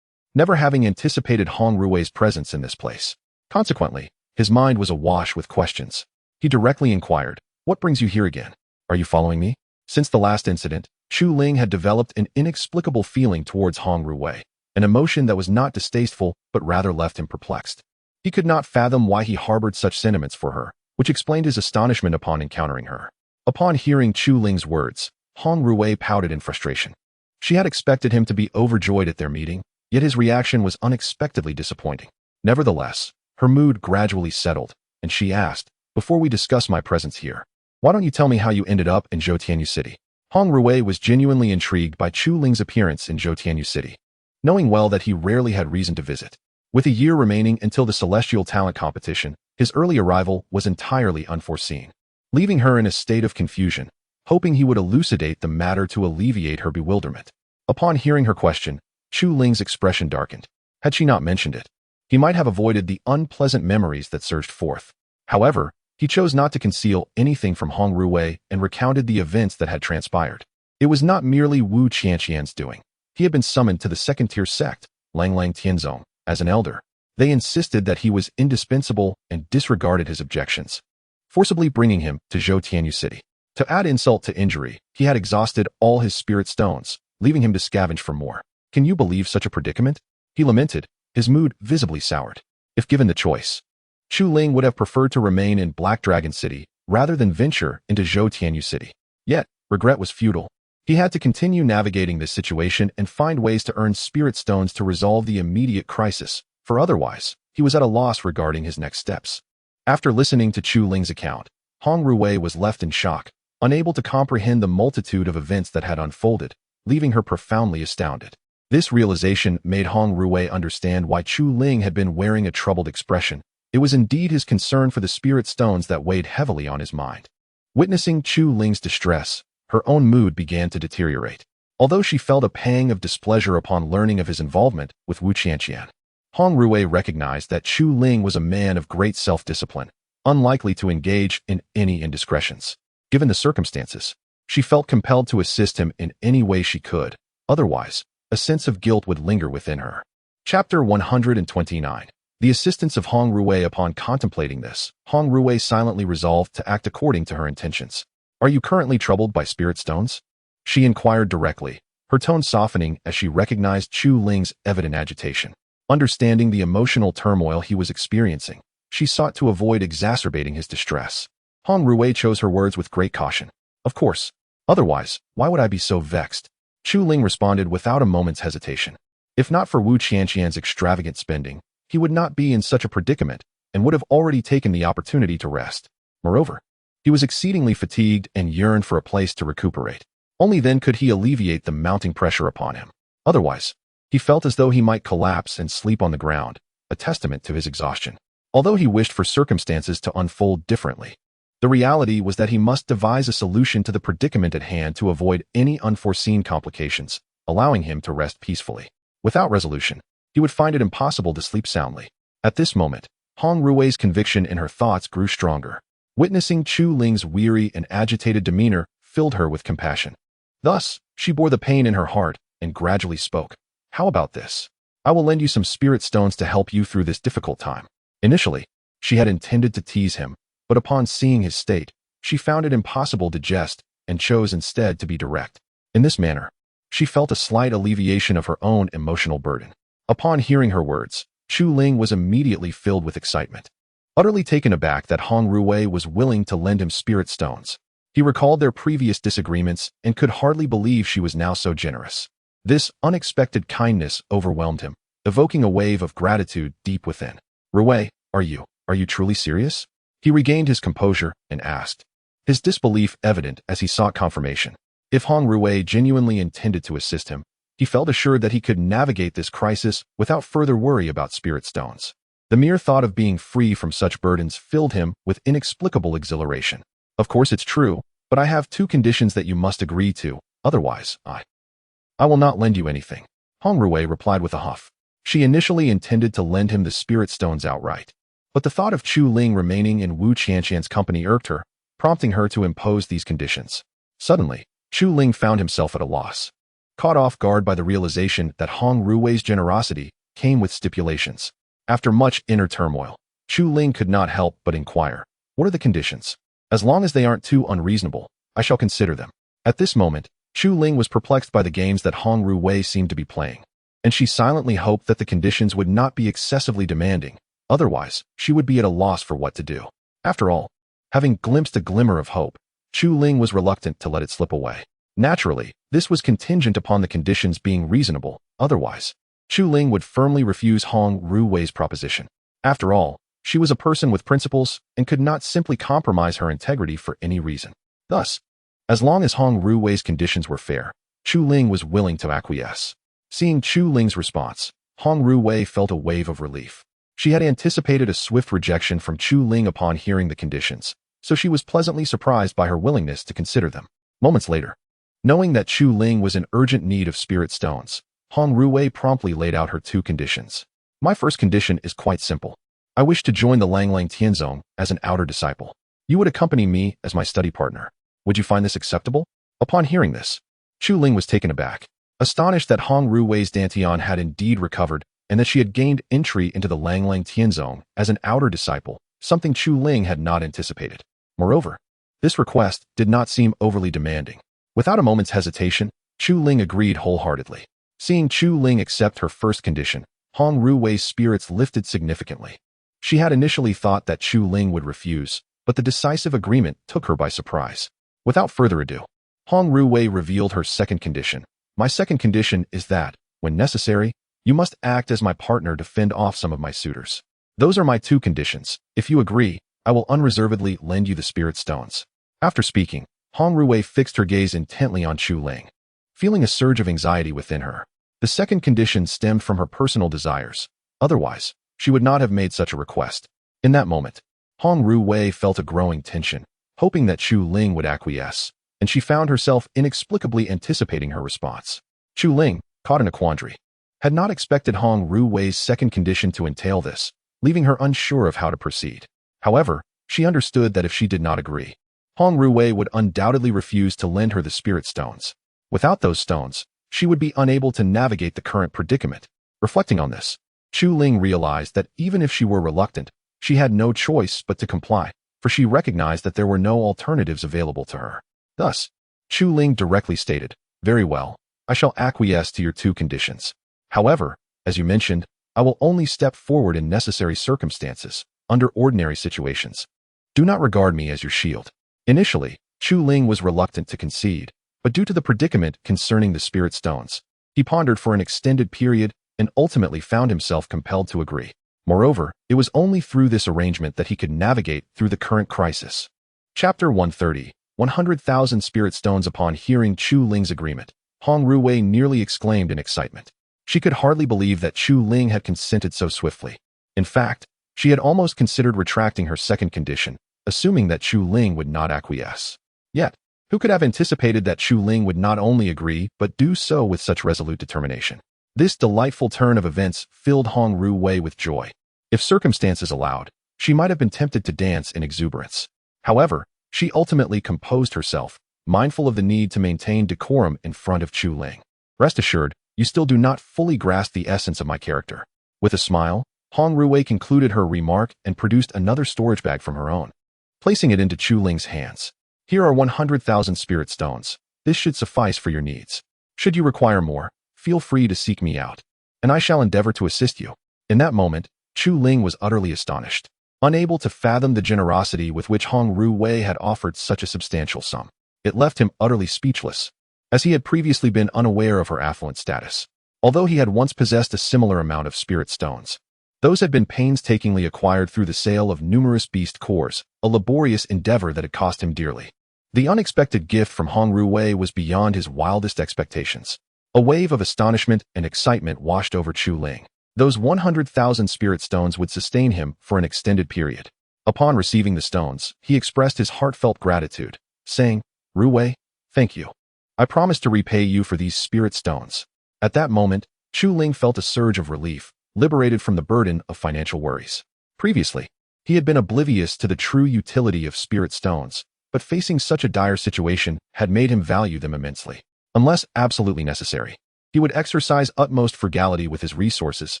never having anticipated Hong Ruwei's presence in this place. Consequently, his mind was awash with questions. He directly inquired, "What brings you here again? Are you following me?" Since the last incident, Chu Ling had developed an inexplicable feeling towards Hong Ruwei, an emotion that was not distasteful but rather left him perplexed. He could not fathom why he harbored such sentiments for her, which explained his astonishment upon encountering her. Upon hearing Chu Ling's words, Hong Ruwei pouted in frustration. She had expected him to be overjoyed at their meeting, yet his reaction was unexpectedly disappointing. Nevertheless, her mood gradually settled, and she asked, "Before we discuss my presence here, why don't you tell me how you ended up in Zhou City?" Hong Ruwei was genuinely intrigued by Chu Ling's appearance in Zhou City, knowing well that he rarely had reason to visit. With a year remaining until the Celestial Talent Competition, his early arrival was entirely unforeseen, leaving her in a state of confusion, hoping he would elucidate the matter to alleviate her bewilderment. Upon hearing her question, Chu Ling's expression darkened. Had she not mentioned it, he might have avoided the unpleasant memories that surged forth. However, he chose not to conceal anything from Hong Ruwei and recounted the events that had transpired. It was not merely Wu Qianqian's doing. He had been summoned to the second-tier sect, Lang Lang Tianzong, as an elder. They insisted that he was indispensable and disregarded his objections, forcibly bringing him to Zhou City. To add insult to injury, he had exhausted all his spirit stones, leaving him to scavenge for more. Can you believe such a predicament? He lamented, his mood visibly soured. If given the choice, Chu Ling would have preferred to remain in Black Dragon City rather than venture into Zhou City. Yet, regret was futile. He had to continue navigating this situation and find ways to earn spirit stones to resolve the immediate crisis, for otherwise, he was at a loss regarding his next steps. After listening to Chu Ling's account, Hong Ruwei was left in shock, unable to comprehend the multitude of events that had unfolded, leaving her profoundly astounded. This realization made Hong Ruwei understand why Chu Ling had been wearing a troubled expression. It was indeed his concern for the spirit stones that weighed heavily on his mind. Witnessing Chu Ling's distress, her own mood began to deteriorate. Although she felt a pang of displeasure upon learning of his involvement with Wu Qianqian, Hong Ruwei recognized that Chu Ling was a man of great self-discipline, unlikely to engage in any indiscretions. Given the circumstances, she felt compelled to assist him in any way she could. Otherwise, a sense of guilt would linger within her. Chapter 129. The assistance of Hong Ruwei. Upon contemplating this, Hong Ruwei silently resolved to act according to her intentions. Are you currently troubled by spirit stones? She inquired directly, her tone softening as she recognized Chu Ling's evident agitation. Understanding the emotional turmoil he was experiencing, she sought to avoid exacerbating his distress. Hong Ruwei chose her words with great caution. Of course. Otherwise, why would I be so vexed? Chu Ling responded without a moment's hesitation. If not for Wu Qianqian's extravagant spending, he would not be in such a predicament and would have already taken the opportunity to rest. Moreover, he was exceedingly fatigued and yearned for a place to recuperate. Only then could he alleviate the mounting pressure upon him. Otherwise, he felt as though he might collapse and sleep on the ground, a testament to his exhaustion. Although he wished for circumstances to unfold differently, the reality was that he must devise a solution to the predicament at hand to avoid any unforeseen complications, allowing him to rest peacefully. Without resolution, he would find it impossible to sleep soundly. At this moment, Hong Ruwei's conviction in her thoughts grew stronger. Witnessing Chu Ling's weary and agitated demeanor filled her with compassion. Thus, she bore the pain in her heart and gradually spoke. How about this? I will lend you some spirit stones to help you through this difficult time. Initially, she had intended to tease him, but upon seeing his state, she found it impossible to jest and chose instead to be direct. In this manner, she felt a slight alleviation of her own emotional burden. Upon hearing her words, Chu Ling was immediately filled with excitement. Utterly taken aback that Hong Ruwei was willing to lend him spirit stones, he recalled their previous disagreements and could hardly believe she was now so generous. This unexpected kindness overwhelmed him, evoking a wave of gratitude deep within. Ruwei, are you truly serious? He regained his composure and asked, his disbelief evident as he sought confirmation. If Hong Ruwei genuinely intended to assist him, he felt assured that he could navigate this crisis without further worry about spirit stones. The mere thought of being free from such burdens filled him with inexplicable exhilaration. Of course it's true, but I have two conditions that you must agree to, otherwise I will not lend you anything. Hong Ruwei replied with a huff. She initially intended to lend him the spirit stones outright, but the thought of Chu Ling remaining in Wu Qianqian's company irked her, prompting her to impose these conditions. Suddenly, Chu Ling found himself at a loss. Caught off guard by the realization that Hong Ruwei's generosity came with stipulations. After much inner turmoil, Chu Ling could not help but inquire, what are the conditions? As long as they aren't too unreasonable, I shall consider them. At this moment, Chu Ling was perplexed by the games that Hong Ruwei seemed to be playing, and she silently hoped that the conditions would not be excessively demanding. Otherwise, she would be at a loss for what to do. After all, having glimpsed a glimmer of hope, Chu Ling was reluctant to let it slip away. Naturally, this was contingent upon the conditions being reasonable. Otherwise, Chu Ling would firmly refuse Hong Ruwei's proposition. After all, she was a person with principles and could not simply compromise her integrity for any reason. Thus, as long as Hong Ruwei's conditions were fair, Chu Ling was willing to acquiesce. Seeing Chu Ling's response, Hong Ruwei felt a wave of relief. She had anticipated a swift rejection from Chu Ling upon hearing the conditions, so she was pleasantly surprised by her willingness to consider them. Moments later, knowing that Chu Ling was in urgent need of spirit stones, Hong Ruwei promptly laid out her two conditions. My first condition is quite simple. I wish to join the Langlang Tianzong as an outer disciple. You would accompany me as my study partner. Would you find this acceptable? Upon hearing this, Chu Ling was taken aback, astonished that Hong Ruwei's Dantian had indeed recovered and that she had gained entry into the Langlang Tianzong as an outer disciple, something Chu Ling had not anticipated. Moreover, this request did not seem overly demanding. Without a moment's hesitation, Chu Ling agreed wholeheartedly. Seeing Chu Ling accept her first condition, Hong Ruwei's spirits lifted significantly. She had initially thought that Chu Ling would refuse, but the decisive agreement took her by surprise. Without further ado, Hong Ruwei revealed her second condition. My second condition is that, when necessary, you must act as my partner to fend off some of my suitors. Those are my two conditions. If you agree, I will unreservedly lend you the spirit stones. After speaking, Hong Ruwei fixed her gaze intently on Chu Ling, feeling a surge of anxiety within her. The second condition stemmed from her personal desires. Otherwise, she would not have made such a request. In that moment, Hong Ruwei felt a growing tension, hoping that Chu Ling would acquiesce, and she found herself inexplicably anticipating her response. Chu Ling, caught in a quandary, had not expected Hong Rui's second condition to entail this, leaving her unsure of how to proceed. However, she understood that if she did not agree, Hong Rui would undoubtedly refuse to lend her the spirit stones. Without those stones, she would be unable to navigate the current predicament. Reflecting on this, Chu Ling realized that even if she were reluctant, she had no choice but to comply, for she recognized that there were no alternatives available to her. Thus, Chu Ling directly stated, "Very well, I shall acquiesce to your two conditions. However, as you mentioned, I will only step forward in necessary circumstances, under ordinary situations. Do not regard me as your shield." Initially, Chu Ling was reluctant to concede, but due to the predicament concerning the spirit stones, he pondered for an extended period and ultimately found himself compelled to agree. Moreover, it was only through this arrangement that he could navigate through the current crisis. Chapter 130, 100,000 Spirit Stones. Upon hearing Chu Ling's agreement, Hong Rui nearly exclaimed in excitement. She could hardly believe that Chu Ling had consented so swiftly. In fact, she had almost considered retracting her second condition, assuming that Chu Ling would not acquiesce. Yet, who could have anticipated that Chu Ling would not only agree but do so with such resolute determination? This delightful turn of events filled Hong Rui with joy. If circumstances allowed, she might have been tempted to dance in exuberance. However, she ultimately composed herself, mindful of the need to maintain decorum in front of Chu Ling. "Rest assured, you still do not fully grasp the essence of my character." With a smile, Hong Rui concluded her remark and produced another storage bag from her own, placing it into Chu Ling's hands. "Here are 100,000 spirit stones. This should suffice for your needs. Should you require more, feel free to seek me out, and I shall endeavor to assist you." In that moment, Chu Ling was utterly astonished, unable to fathom the generosity with which Hong Rui had offered such a substantial sum. It left him utterly speechless, as he had previously been unaware of her affluent status. Although he had once possessed a similar amount of spirit stones, those had been painstakingly acquired through the sale of numerous beast cores, a laborious endeavor that had cost him dearly. The unexpected gift from Hong Rui was beyond his wildest expectations. A wave of astonishment and excitement washed over Chu Ling. Those 100,000 spirit stones would sustain him for an extended period. Upon receiving the stones, he expressed his heartfelt gratitude, saying, "Rui, thank you. I promise to repay you for these spirit stones." At that moment, Chu Ling felt a surge of relief, liberated from the burden of financial worries. Previously, he had been oblivious to the true utility of spirit stones, but facing such a dire situation had made him value them immensely. Unless absolutely necessary, he would exercise utmost frugality with his resources,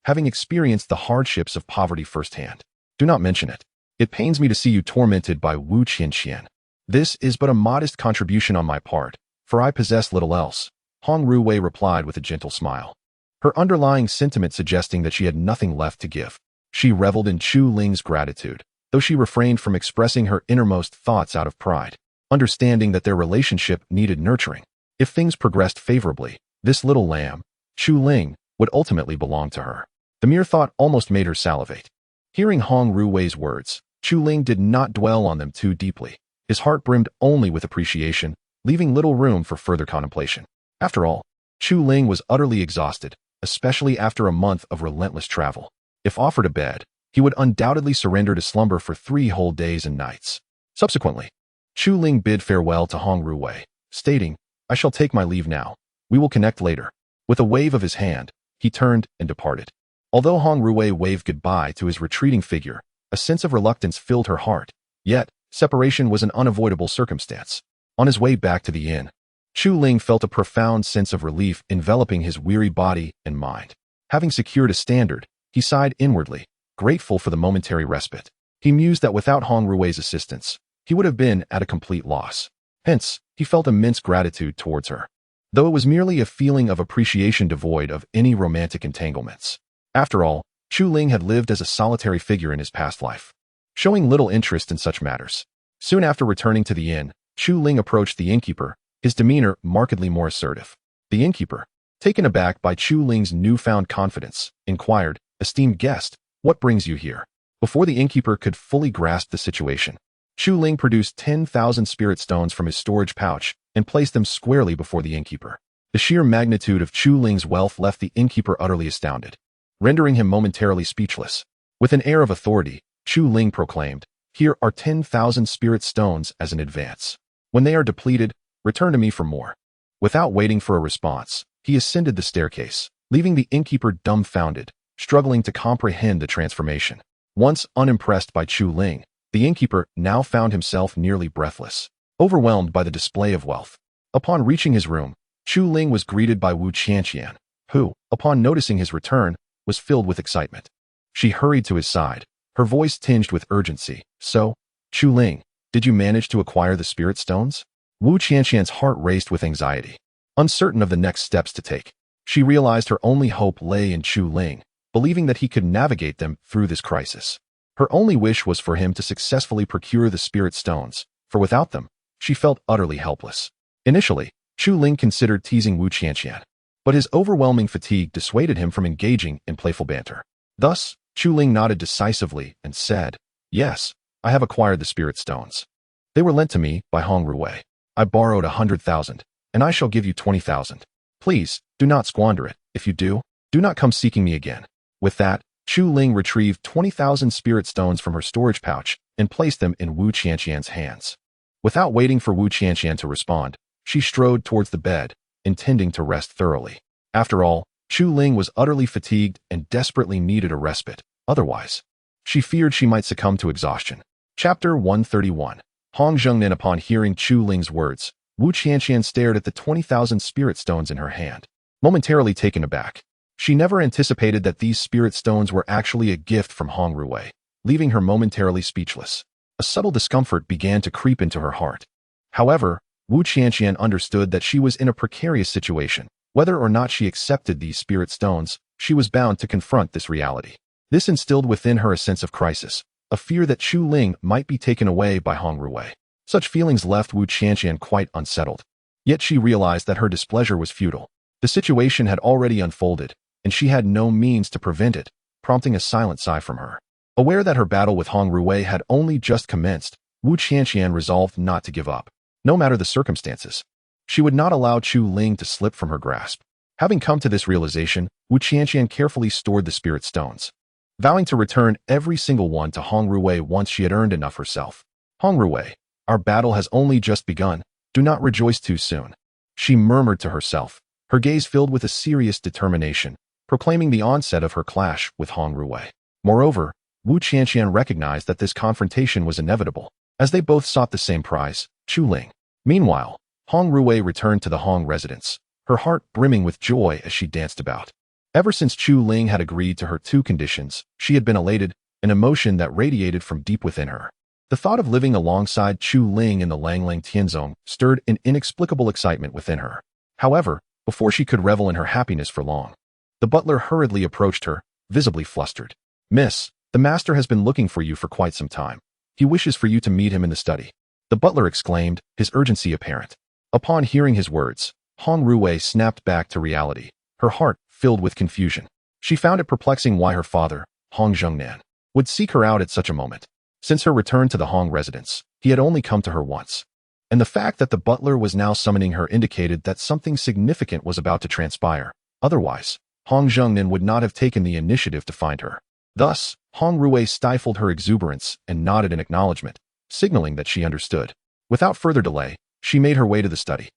having experienced the hardships of poverty firsthand. "Do not mention it. It pains me to see you tormented by Wu Qianqian. This is but a modest contribution on my part, for I possess little else," Hong Rui replied with a gentle smile, her underlying sentiment suggesting that she had nothing left to give. She reveled in Chu Ling's gratitude, though she refrained from expressing her innermost thoughts out of pride, understanding that their relationship needed nurturing. If things progressed favorably, this little lamb, Chu Ling, would ultimately belong to her. The mere thought almost made her salivate. Hearing Hong Rui's words, Chu Ling did not dwell on them too deeply. His heart brimmed only with appreciation, leaving little room for further contemplation. After all, Chu Ling was utterly exhausted, especially after a month of relentless travel. If offered a bed, he would undoubtedly surrender to slumber for 3 whole days and nights. Subsequently, Chu Ling bid farewell to Hong Rui, stating, "I shall take my leave now. We will connect later." With a wave of his hand, he turned and departed. Although Hong Rui waved goodbye to his retreating figure, a sense of reluctance filled her heart. Yet, separation was an unavoidable circumstance. On his way back to the inn, Chu Ling felt a profound sense of relief enveloping his weary body and mind. Having secured a standard, he sighed inwardly, grateful for the momentary respite. He mused that without Hong Rui's assistance, he would have been at a complete loss. Hence, he felt immense gratitude towards her, though it was merely a feeling of appreciation devoid of any romantic entanglements. After all, Chu Ling had lived as a solitary figure in his past life, showing little interest in such matters. Soon after returning to the inn, Chu Ling approached the innkeeper, his demeanor markedly more assertive. The innkeeper, taken aback by Chu Ling's newfound confidence, inquired, "Esteemed guest, what brings you here?" Before the innkeeper could fully grasp the situation, Chu Ling produced 10,000 spirit stones from his storage pouch and placed them squarely before the innkeeper. The sheer magnitude of Chu Ling's wealth left the innkeeper utterly astounded, rendering him momentarily speechless. With an air of authority, Chu Ling proclaimed, Here are 10,000 spirit stones as an advance. When they are depleted, return to me for more." Without waiting for a response, he ascended the staircase, leaving the innkeeper dumbfounded, struggling to comprehend the transformation. Once unimpressed by Chu Ling, the innkeeper now found himself nearly breathless, overwhelmed by the display of wealth. Upon reaching his room, Chu Ling was greeted by Wu Qianqian, who, upon noticing his return, was filled with excitement. She hurried to his side, her voice tinged with urgency. "So, Chu Ling, did you manage to acquire the spirit stones?" Wu Qianqian's heart raced with anxiety, uncertain of the next steps to take. She realized her only hope lay in Chu Ling, believing that he could navigate them through this crisis. Her only wish was for him to successfully procure the spirit stones, for without them, she felt utterly helpless. Initially, Chu Ling considered teasing Wu Qianqian, but his overwhelming fatigue dissuaded him from engaging in playful banter. Thus, Chu Ling nodded decisively and said, "Yes, I have acquired the spirit stones. They were lent to me by Hong Ruwei. I borrowed 100,000, and I shall give you 20,000. Please, do not squander it. If you do not come seeking me again." With that, Chu Ling retrieved 20,000 spirit stones from her storage pouch and placed them in Wu Qianqian's hands. Without waiting for Wu Qianqian to respond, she strode towards the bed, intending to rest thoroughly. After all, Chu Ling was utterly fatigued and desperately needed a respite. Otherwise, she feared she might succumb to exhaustion. Chapter 131. Hong Zhengnan. Upon hearing Chu Ling's words, Wu Qianqian stared at the 20,000 spirit stones in her hand, momentarily taken aback. She never anticipated that these spirit stones were actually a gift from Hong Ruwei, leaving her momentarily speechless. A subtle discomfort began to creep into her heart. However, Wu Qianqian understood that she was in a precarious situation. Whether or not she accepted these spirit stones, she was bound to confront this reality. This instilled within her a sense of crisis, a fear that Chu Ling might be taken away by Hong Ruwei. Such feelings left Wu Qianqian quite unsettled. Yet she realized that her displeasure was futile. The situation had already unfolded, and she had no means to prevent it, prompting a silent sigh from her. Aware that her battle with Hong Ruwei had only just commenced, Wu Qianqian resolved not to give up, no matter the circumstances. She would not allow Chu Ling to slip from her grasp. Having come to this realization, Wu Qianqian carefully stored the spirit stones, vowing to return every single one to Hong Ruwei once she had earned enough herself. "Hong Ruwei, our battle has only just begun. Do not rejoice too soon," she murmured to herself, her gaze filled with a serious determination, proclaiming the onset of her clash with Hong Ruwei. Moreover, Wu Qianqian recognized that this confrontation was inevitable, as they both sought the same prize, Chu Ling. Meanwhile, Hong Ruwei returned to the Hong residence, her heart brimming with joy as she danced about. Ever since Chu Ling had agreed to her two conditions, she had been elated, an emotion that radiated from deep within her. The thought of living alongside Chu Ling in the Langlang Tianzong stirred an inexplicable excitement within her. However, before she could revel in her happiness for long, the butler hurriedly approached her, visibly flustered. "Miss, the master has been looking for you for quite some time. He wishes for you to meet him in the study," the butler exclaimed, his urgency apparent. Upon hearing his words, Hong Ruwei snapped back to reality, her heart filled with confusion. She found it perplexing why her father, Hong Zhengnan, would seek her out at such a moment. Since her return to the Hong residence, he had only come to her once, and the fact that the butler was now summoning her indicated that something significant was about to transpire. Otherwise, Hong Zhengnan would not have taken the initiative to find her. Thus, Hong Ruwei stifled her exuberance and nodded in acknowledgement, signaling that she understood. Without further delay, she made her way to the study,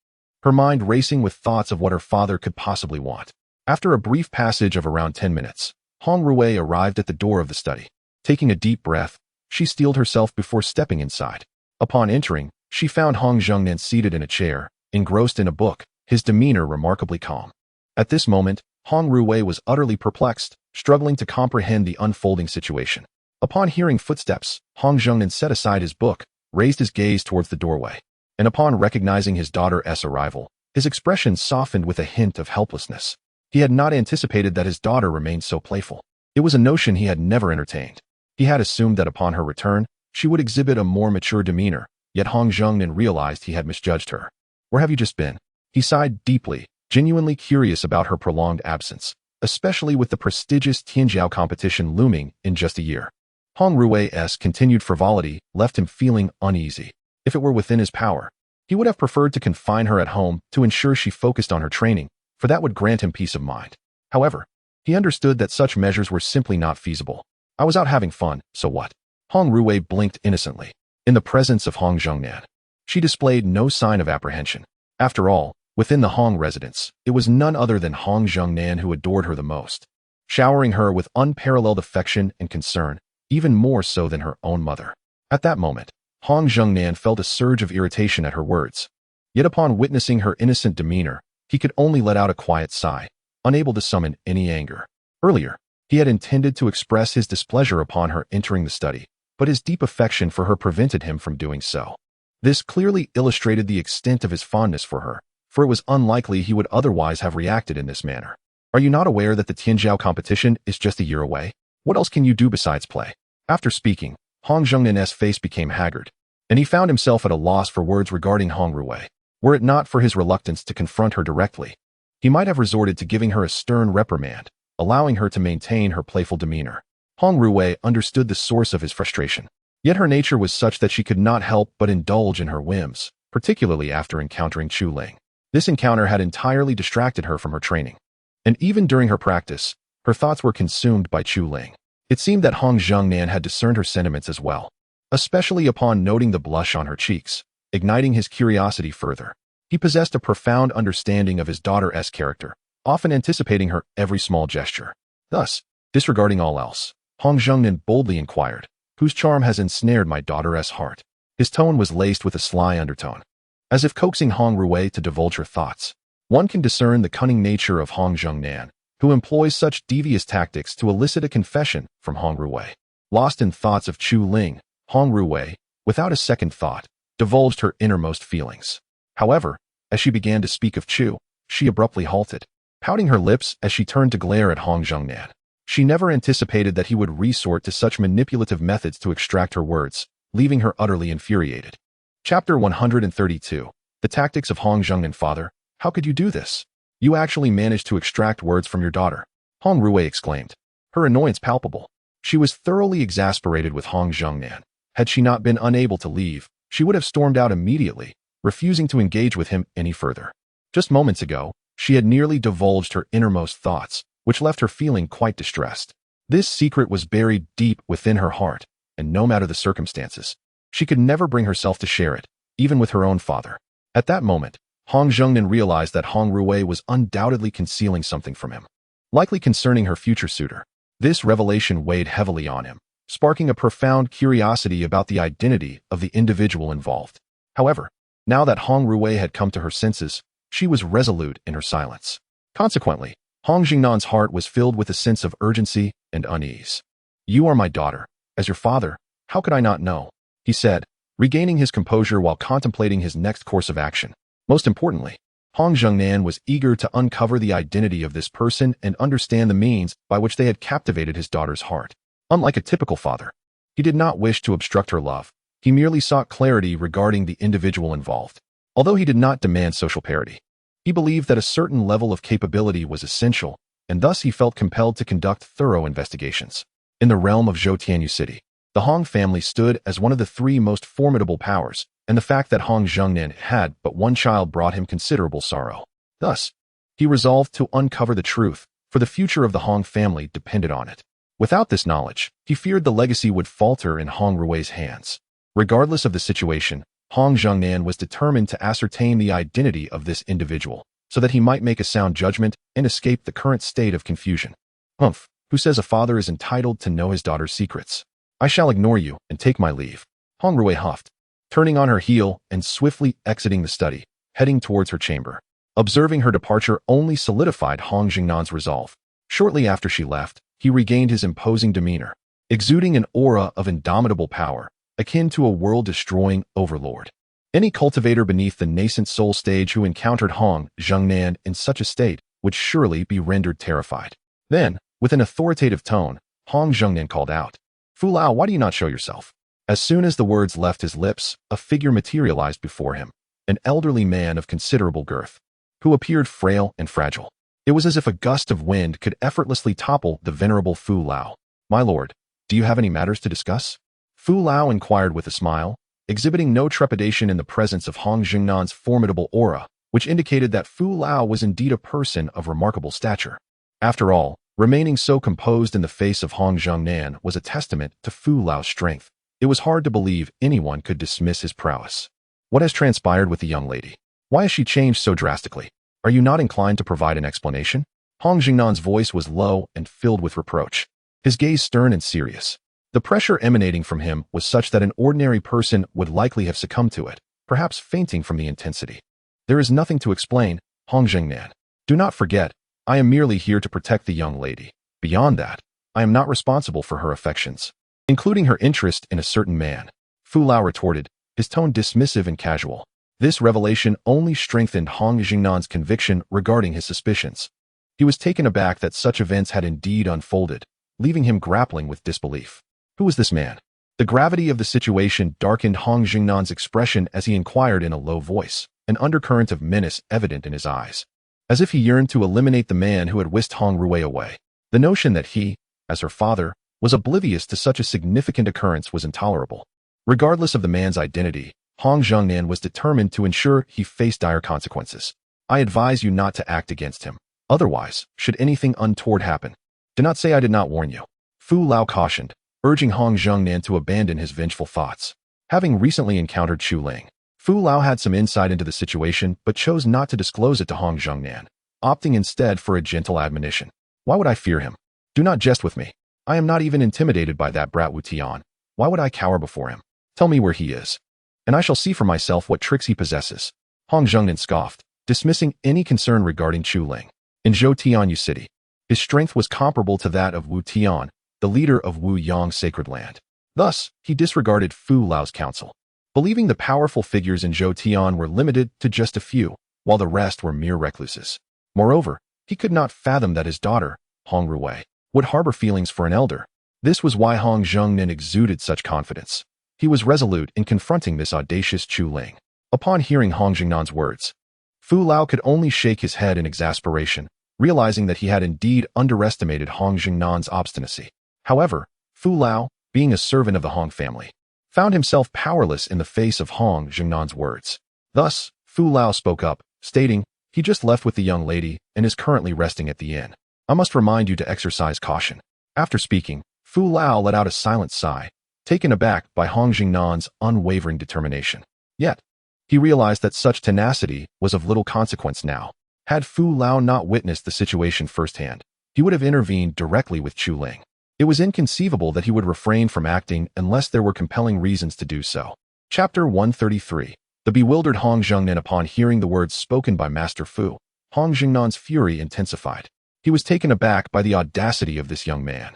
her mind racing with thoughts of what her father could possibly want. After a brief passage of around 10 minutes, Hong Ruwei arrived at the door of the study. Taking a deep breath, she steeled herself before stepping inside. Upon entering, she found Hong Zhengnan seated in a chair, engrossed in a book, his demeanor remarkably calm. At this moment, Hong Ruwei was utterly perplexed, struggling to comprehend the unfolding situation. Upon hearing footsteps, Hong Zhengnan set aside his book, raised his gaze towards the doorway, and upon recognizing his daughter's arrival, his expression softened with a hint of helplessness. He had not anticipated that his daughter remained so playful. It was a notion he had never entertained. He had assumed that upon her return, she would exhibit a more mature demeanor, yet Hong Zhengnan realized he had misjudged her. "Where have you just been?" He sighed deeply, genuinely curious about her prolonged absence, especially with the prestigious Tianjiao competition looming in just a year. Hong Ruwei's continued frivolity left him feeling uneasy. If it were within his power, he would have preferred to confine her at home to ensure she focused on her training, for that would grant him peace of mind. However, he understood that such measures were simply not feasible. "I was out having fun, so what?" Hong Ruwei blinked innocently. In the presence of Hong Zhongnan, she displayed no sign of apprehension. After all, within the Hong residence, it was none other than Hong Zhongnan who adored her the most, showering her with unparalleled affection and concern, even more so than her own mother. At that moment, Hong Zhongnan felt a surge of irritation at her words. Yet upon witnessing her innocent demeanor, he could only let out a quiet sigh, unable to summon any anger. Earlier, he had intended to express his displeasure upon her entering the study, but his deep affection for her prevented him from doing so. This clearly illustrated the extent of his fondness for her, for it was unlikely he would otherwise have reacted in this manner. Are you not aware that the Tianzhao competition is just a year away? What else can you do besides play? After speaking, Hong Zhongnan's face became haggard, and he found himself at a loss for words regarding Hong Ruwei. Were it not for his reluctance to confront her directly, he might have resorted to giving her a stern reprimand, allowing her to maintain her playful demeanor. Hong Ruwei understood the source of his frustration, yet her nature was such that she could not help but indulge in her whims, particularly after encountering Chu Ling. This encounter had entirely distracted her from her training, and even during her practice, her thoughts were consumed by Chu Ling. It seemed that Hong Zhongnan had discerned her sentiments as well, especially upon noting the blush on her cheeks, igniting his curiosity further. He possessed a profound understanding of his daughter's character, often anticipating her every small gesture. Thus, disregarding all else, Hong Zhongnan boldly inquired, "Whose charm has ensnared my daughter's heart?" His tone was laced with a sly undertone, as if coaxing Hong Ruwei to divulge her thoughts. One can discern the cunning nature of Hong Zhongnan, who employs such devious tactics to elicit a confession from Hong Ruwei. Lost in thoughts of Chu Ling, Hong Ruwei, without a second thought, divulged her innermost feelings. However, as she began to speak of Chu, she abruptly halted, pouting her lips as she turned to glare at Hong Zhongnan. She never anticipated that he would resort to such manipulative methods to extract her words, leaving her utterly infuriated. Chapter 132. The Tactics of Hong Zhongnan. Father, how could you do this? You actually managed to extract words from your daughter, Hong Ruwei exclaimed, her annoyance palpable. She was thoroughly exasperated with Hong Zhongnan. Had she not been unable to leave, she would have stormed out immediately, refusing to engage with him any further. Just moments ago, she had nearly divulged her innermost thoughts, which left her feeling quite distressed. This secret was buried deep within her heart, and no matter the circumstances, she could never bring herself to share it, even with her own father. At that moment, Hong Zhongnan realized that Hong Ruwei was undoubtedly concealing something from him, likely concerning her future suitor. This revelation weighed heavily on him, sparking a profound curiosity about the identity of the individual involved. However, now that Hong Ruwei had come to her senses, she was resolute in her silence. Consequently, Hong Jingnan's heart was filled with a sense of urgency and unease. "You are my daughter. As your father, how could I not know?" he said, regaining his composure while contemplating his next course of action. Most importantly, Hong Zhongnan was eager to uncover the identity of this person and understand the means by which they had captivated his daughter's heart. Unlike a typical father, he did not wish to obstruct her love. He merely sought clarity regarding the individual involved. Although he did not demand social parity, he believed that a certain level of capability was essential, and thus he felt compelled to conduct thorough investigations. In the realm of Zhou City, the Hong family stood as one of the three most formidable powers, and the fact that Hong Zhongnan had but one child brought him considerable sorrow. Thus, he resolved to uncover the truth, for the future of the Hong family depended on it. Without this knowledge, he feared the legacy would falter in Hong Ruwei's hands. Regardless of the situation, Hong Zhongnan was determined to ascertain the identity of this individual, so that he might make a sound judgment and escape the current state of confusion. "Humph, who says a father is entitled to know his daughter's secrets? I shall ignore you and take my leave," Hong Ruwei huffed, turning on her heel and swiftly exiting the study, heading towards her chamber. Observing her departure only solidified Hong Jingnan's resolve. Shortly after she left, he regained his imposing demeanor, exuding an aura of indomitable power, akin to a world-destroying overlord. Any cultivator beneath the nascent soul stage who encountered Hong Zhongnan in such a state would surely be rendered terrified. Then, with an authoritative tone, Hong Zhongnan called out, "Fu Lao, why do you not show yourself?" As soon as the words left his lips, a figure materialized before him, an elderly man of considerable girth, who appeared frail and fragile. It was as if a gust of wind could effortlessly topple the venerable Fu Lao. "My lord, do you have any matters to discuss?" Fu Lao inquired with a smile, exhibiting no trepidation in the presence of Hong Jingnan's formidable aura, which indicated that Fu Lao was indeed a person of remarkable stature. After all, remaining so composed in the face of Hong Zhongnan was a testament to Fu Lao's strength. It was hard to believe anyone could dismiss his prowess. What has transpired with the young lady? Why has she changed so drastically? Are you not inclined to provide an explanation? Hong Jingnan's voice was low and filled with reproach, his gaze stern and serious. The pressure emanating from him was such that an ordinary person would likely have succumbed to it, perhaps fainting from the intensity. There is nothing to explain, Hong Jingnan. Do not forget, I am merely here to protect the young lady. Beyond that, I am not responsible for her affections, including her interest in a certain man. Fu Lao retorted, his tone dismissive and casual. This revelation only strengthened Hong Jingnan's conviction regarding his suspicions. He was taken aback that such events had indeed unfolded, leaving him grappling with disbelief. Who was this man? The gravity of the situation darkened Hong Jingnan's expression as he inquired in a low voice, an undercurrent of menace evident in his eyes, as if he yearned to eliminate the man who had whisked Hong Rui away. The notion that he, as her father, was oblivious to such a significant occurrence was intolerable. Regardless of the man's identity, Hong Jingnan was determined to ensure he faced dire consequences. I advise you not to act against him. Otherwise, should anything untoward happen, do not say I did not warn you. Fu Lao cautioned, urging Hong Jingnan to abandon his vengeful thoughts. Having recently encountered Chu Ling, Fu Lao had some insight into the situation but chose not to disclose it to Hong Jingnan, opting instead for a gentle admonition. Why would I fear him? Do not jest with me. I am not even intimidated by that brat Wu Tian. Why would I cower before him? Tell me where he is, and I shall see for myself what tricks he possesses. Hong Jingnan scoffed, dismissing any concern regarding Chu Ling. In Zhou Tianyu City, his strength was comparable to that of Wu Tian, the leader of Wu Yang's sacred land. Thus, he disregarded Fu Lao's counsel, believing the powerful figures in Zhou Tian were limited to just a few, while the rest were mere recluses. Moreover, he could not fathom that his daughter, Hong Rui, would harbor feelings for an elder. This was why Hong Jingnan exuded such confidence. He was resolute in confronting this audacious Chu Ling. Upon hearing Hong Jingnan's words, Fu Lao could only shake his head in exasperation, realizing that he had indeed underestimated Hong Jingnan's obstinacy. However, Fu Lao, being a servant of the Hong family, found himself powerless in the face of Hong Jingnan's words. Thus, Fu Lao spoke up, stating, he just left with the young lady and is currently resting at the inn. I must remind you to exercise caution. After speaking, Fu Lao let out a silent sigh, taken aback by Hong Jingnan's unwavering determination. Yet, he realized that such tenacity was of little consequence now. Had Fu Lao not witnessed the situation firsthand, he would have intervened directly with Chu Ling. It was inconceivable that he would refrain from acting unless there were compelling reasons to do so. Chapter 133. The bewildered Hong Jingnan. Upon hearing the words spoken by Master Fu, Hong Jingnan's fury intensified. He was taken aback by the audacity of this young man,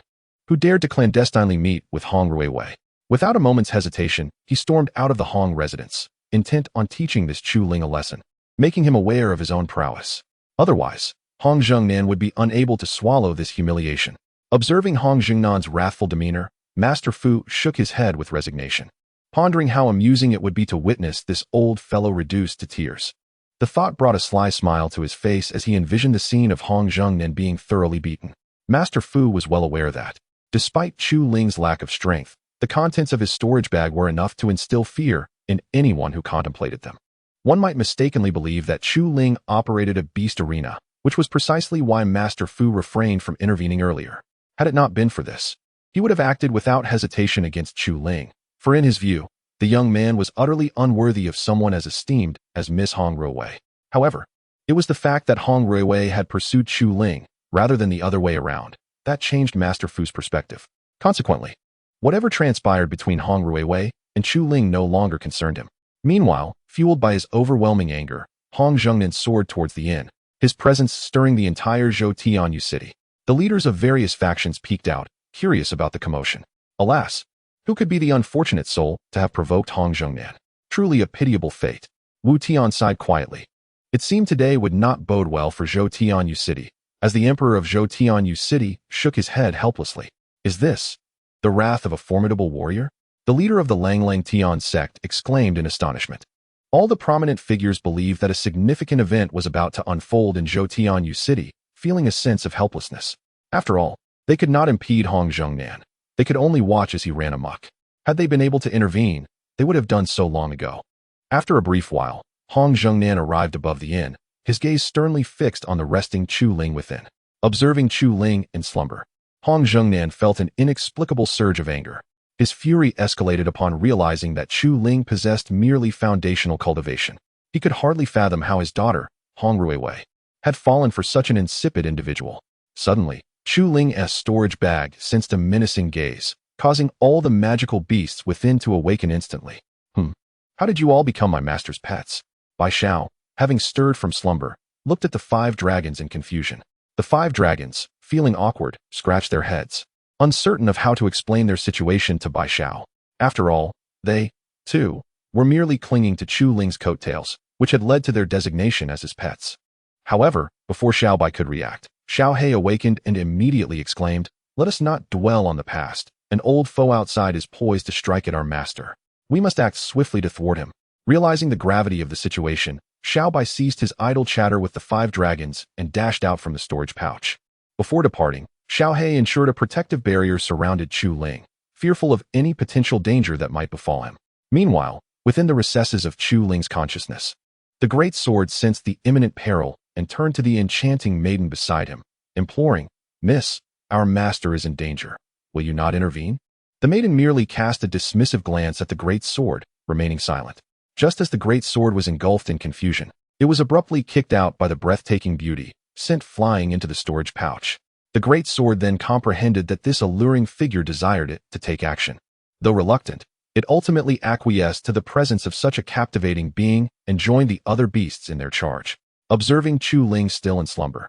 who dared to clandestinely meet with Hong Rui. Without a moment's hesitation, he stormed out of the Hong residence, intent on teaching this Chu Ling a lesson, making him aware of his own prowess. Otherwise, Hong Jingnan would be unable to swallow this humiliation. Observing Hong Jingnan's wrathful demeanor, Master Fu shook his head with resignation, pondering how amusing it would be to witness this old fellow reduced to tears. The thought brought a sly smile to his face as he envisioned the scene of Hong Jingnan being thoroughly beaten. Master Fu was well aware that, despite Chu Ling's lack of strength, the contents of his storage bag were enough to instill fear in anyone who contemplated them. One might mistakenly believe that Chu Ling operated a beast arena, which was precisely why Master Fu refrained from intervening earlier. Had it not been for this, he would have acted without hesitation against Chu Ling, for in his view, the young man was utterly unworthy of someone as esteemed as Miss Hong Rui. However, it was the fact that Hong Rui had pursued Chu Ling, rather than the other way around, that changed Master Fu's perspective. Consequently, whatever transpired between Hong Rui and Chu Ling no longer concerned him. Meanwhile, fueled by his overwhelming anger, Hong Jingnan soared towards the inn, his presence stirring the entire Zhou Tianyu city. The leaders of various factions peeked out, curious about the commotion. Alas, who could be the unfortunate soul to have provoked Hong Jingnan? Truly a pitiable fate. Wu Tian sighed quietly. It seemed today would not bode well for Zhou Tianyu city, as the emperor of Zhou Tianyu city shook his head helplessly. Is this the wrath of a formidable warrior? The leader of the Langlang Tian sect exclaimed in astonishment. All the prominent figures believed that a significant event was about to unfold in Zhou Tianyu city, feeling a sense of helplessness. After all, they could not impede Hong Jingnan. They could only watch as he ran amok. Had they been able to intervene, they would have done so long ago. After a brief while, Hong Jingnan arrived above the inn, his gaze sternly fixed on the resting Chu Ling within. Observing Chu Ling in slumber, Hong Jingnan felt an inexplicable surge of anger. His fury escalated upon realizing that Chu Ling possessed merely foundational cultivation. He could hardly fathom how his daughter, Hong Ruiwei, had fallen for such an insipid individual. Suddenly, Chu Ling's storage bag sensed a menacing gaze, causing all the magical beasts within to awaken instantly. How did you all become my master's pets? Bai Xiao, having stirred from slumber, looked at the 5 dragons in confusion. The 5 dragons, feeling awkward, scratched their heads, uncertain of how to explain their situation to Bai Xiao. After all, they, too, were merely clinging to Chu Ling's coattails, which had led to their designation as his pets. However, before Xiao Bai could react, Xiao He awakened and immediately exclaimed, "Let us not dwell on the past. An old foe outside is poised to strike at our master. We must act swiftly to thwart him." Realizing the gravity of the situation, Xiao Bai ceased his idle chatter with the 5 dragons and dashed out from the storage pouch. Before departing, Xiao He ensured a protective barrier surrounded Chu Ling, fearful of any potential danger that might befall him. Meanwhile, within the recesses of Chu Ling's consciousness, the great sword sensed the imminent peril and turned to the enchanting maiden beside him, imploring, "Miss, our master is in danger. Will you not intervene?" The maiden merely cast a dismissive glance at the great sword, remaining silent. Just as the great sword was engulfed in confusion, it was abruptly kicked out by the breathtaking beauty, sent flying into the storage pouch. The great sword then comprehended that this alluring figure desired it to take action. Though reluctant, it ultimately acquiesced to the presence of such a captivating being and joined the other beasts in their charge. Observing Chu Ling still in slumber,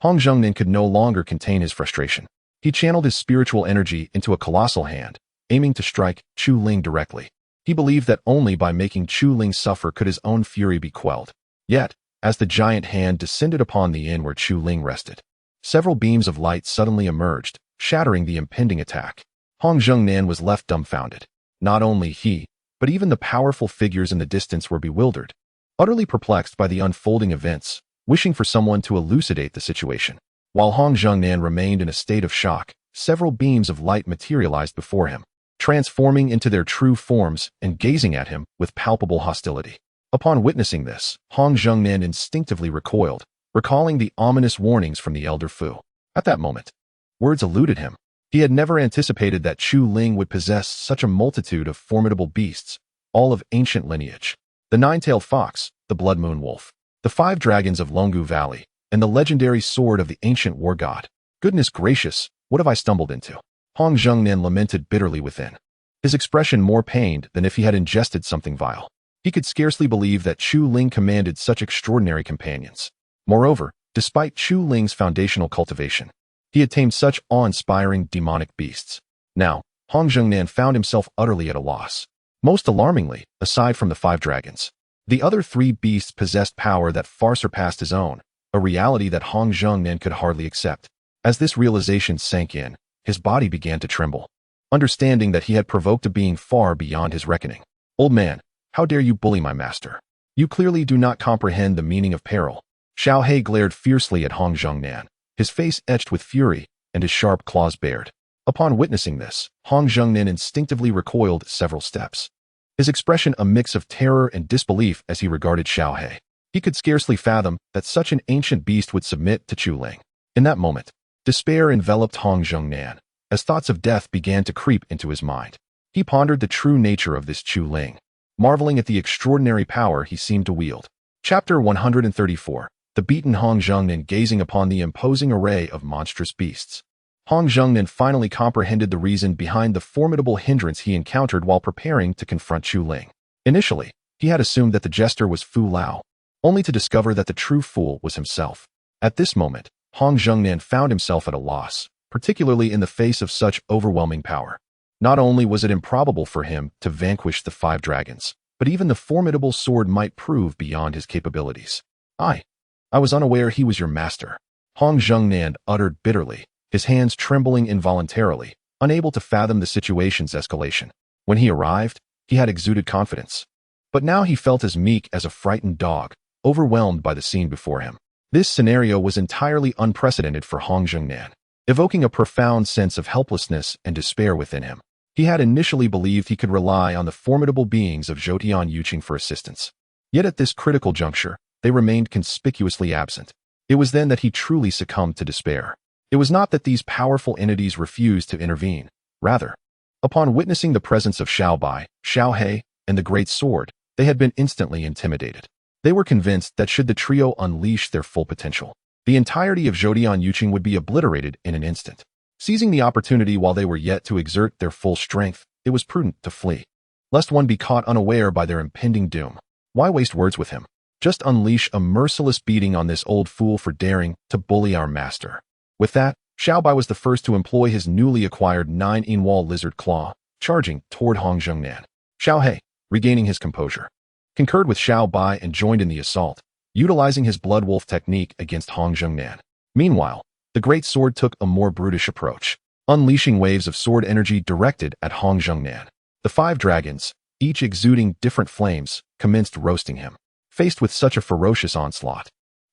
Hong Zhengnan could no longer contain his frustration. He channeled his spiritual energy into a colossal hand, aiming to strike Chu Ling directly. He believed that only by making Chu Ling suffer could his own fury be quelled. Yet, as the giant hand descended upon the inn where Chu Ling rested, several beams of light suddenly emerged, shattering the impending attack. Hong Zhengnan was left dumbfounded. Not only he, but even the powerful figures in the distance were bewildered, utterly perplexed by the unfolding events, wishing for someone to elucidate the situation. While Hong Zhengnan remained in a state of shock, several beams of light materialized before him, transforming into their true forms and gazing at him with palpable hostility. Upon witnessing this, Hong Zhengnan instinctively recoiled, recalling the ominous warnings from the elder Fu. At that moment, words eluded him. He had never anticipated that Chu Ling would possess such a multitude of formidable beasts, all of ancient lineage. The 9-tailed fox, the blood moon wolf, the 5 dragons of Longgu Valley, and the legendary sword of the ancient war god. Goodness gracious, what have I stumbled into? Hong Zhengnan lamented bitterly within, his expression more pained than if he had ingested something vile. He could scarcely believe that Chu Ling commanded such extraordinary companions. Moreover, despite Chu Ling's foundational cultivation, he had tamed such awe-inspiring demonic beasts. Now, Hong Zhengnan found himself utterly at a loss. Most alarmingly, aside from the 5 dragons, the other 3 beasts possessed power that far surpassed his own, a reality that Hong Zhengnan could hardly accept. As this realization sank in, his body began to tremble, understanding that he had provoked a being far beyond his reckoning. "Old man, how dare you bully my master? You clearly do not comprehend the meaning of peril." Xiao He glared fiercely at Hong Zhengnan, his face etched with fury and his sharp claws bared. Upon witnessing this, Hong Zhengnan instinctively recoiled several steps, his expression a mix of terror and disbelief as he regarded Xiao He. He could scarcely fathom that such an ancient beast would submit to Chu Ling. In that moment, despair enveloped Hong Zhengnan, as thoughts of death began to creep into his mind. He pondered the true nature of this Chu Ling, marveling at the extraordinary power he seemed to wield. Chapter 134. The beaten Hong Zhengnan gazing upon the imposing array of monstrous beasts. Hong Zhengnan finally comprehended the reason behind the formidable hindrance he encountered while preparing to confront Chu Ling. Initially, he had assumed that the jester was Fu Lao, only to discover that the true fool was himself. At this moment, Hong Zhengnan found himself at a loss, particularly in the face of such overwhelming power. Not only was it improbable for him to vanquish the 5 dragons, but even the formidable sword might prove beyond his capabilities. I was unaware he was your master," Hong Zhengnan uttered bitterly, his hands trembling involuntarily, unable to fathom the situation's escalation. When he arrived, he had exuded confidence. But now he felt as meek as a frightened dog, overwhelmed by the scene before him. This scenario was entirely unprecedented for Hong Zhengnan, evoking a profound sense of helplessness and despair within him. He had initially believed he could rely on the formidable beings of Zhoutian Yuqing for assistance. Yet at this critical juncture, they remained conspicuously absent. It was then that he truly succumbed to despair. It was not that these powerful entities refused to intervene. Rather, Upon witnessing the presence of Xiao Bai, Xiao He, and the Great Sword, they had been instantly intimidated. They were convinced that should the trio unleash their full potential, the entirety of Zhodian Yuqing would be obliterated in an instant. Seizing the opportunity while they were yet to exert their full strength, it was prudent to flee, lest one be caught unaware by their impending doom. Why waste words with him? Just unleash a merciless beating on this old fool for daring to bully our master. With that, Xiao Bai was the first to employ his newly acquired 9-in-wall lizard claw, charging toward Hong Zhongnan. Xiao He, regaining his composure, concurred with Xiao Bai and joined in the assault, utilizing his blood wolf technique against Hong Zhongnan. Meanwhile, the Great Sword took a more brutish approach, unleashing waves of sword energy directed at Hong Zhongnan. The 5 dragons, each exuding different flames, commenced roasting him. Faced with such a ferocious onslaught,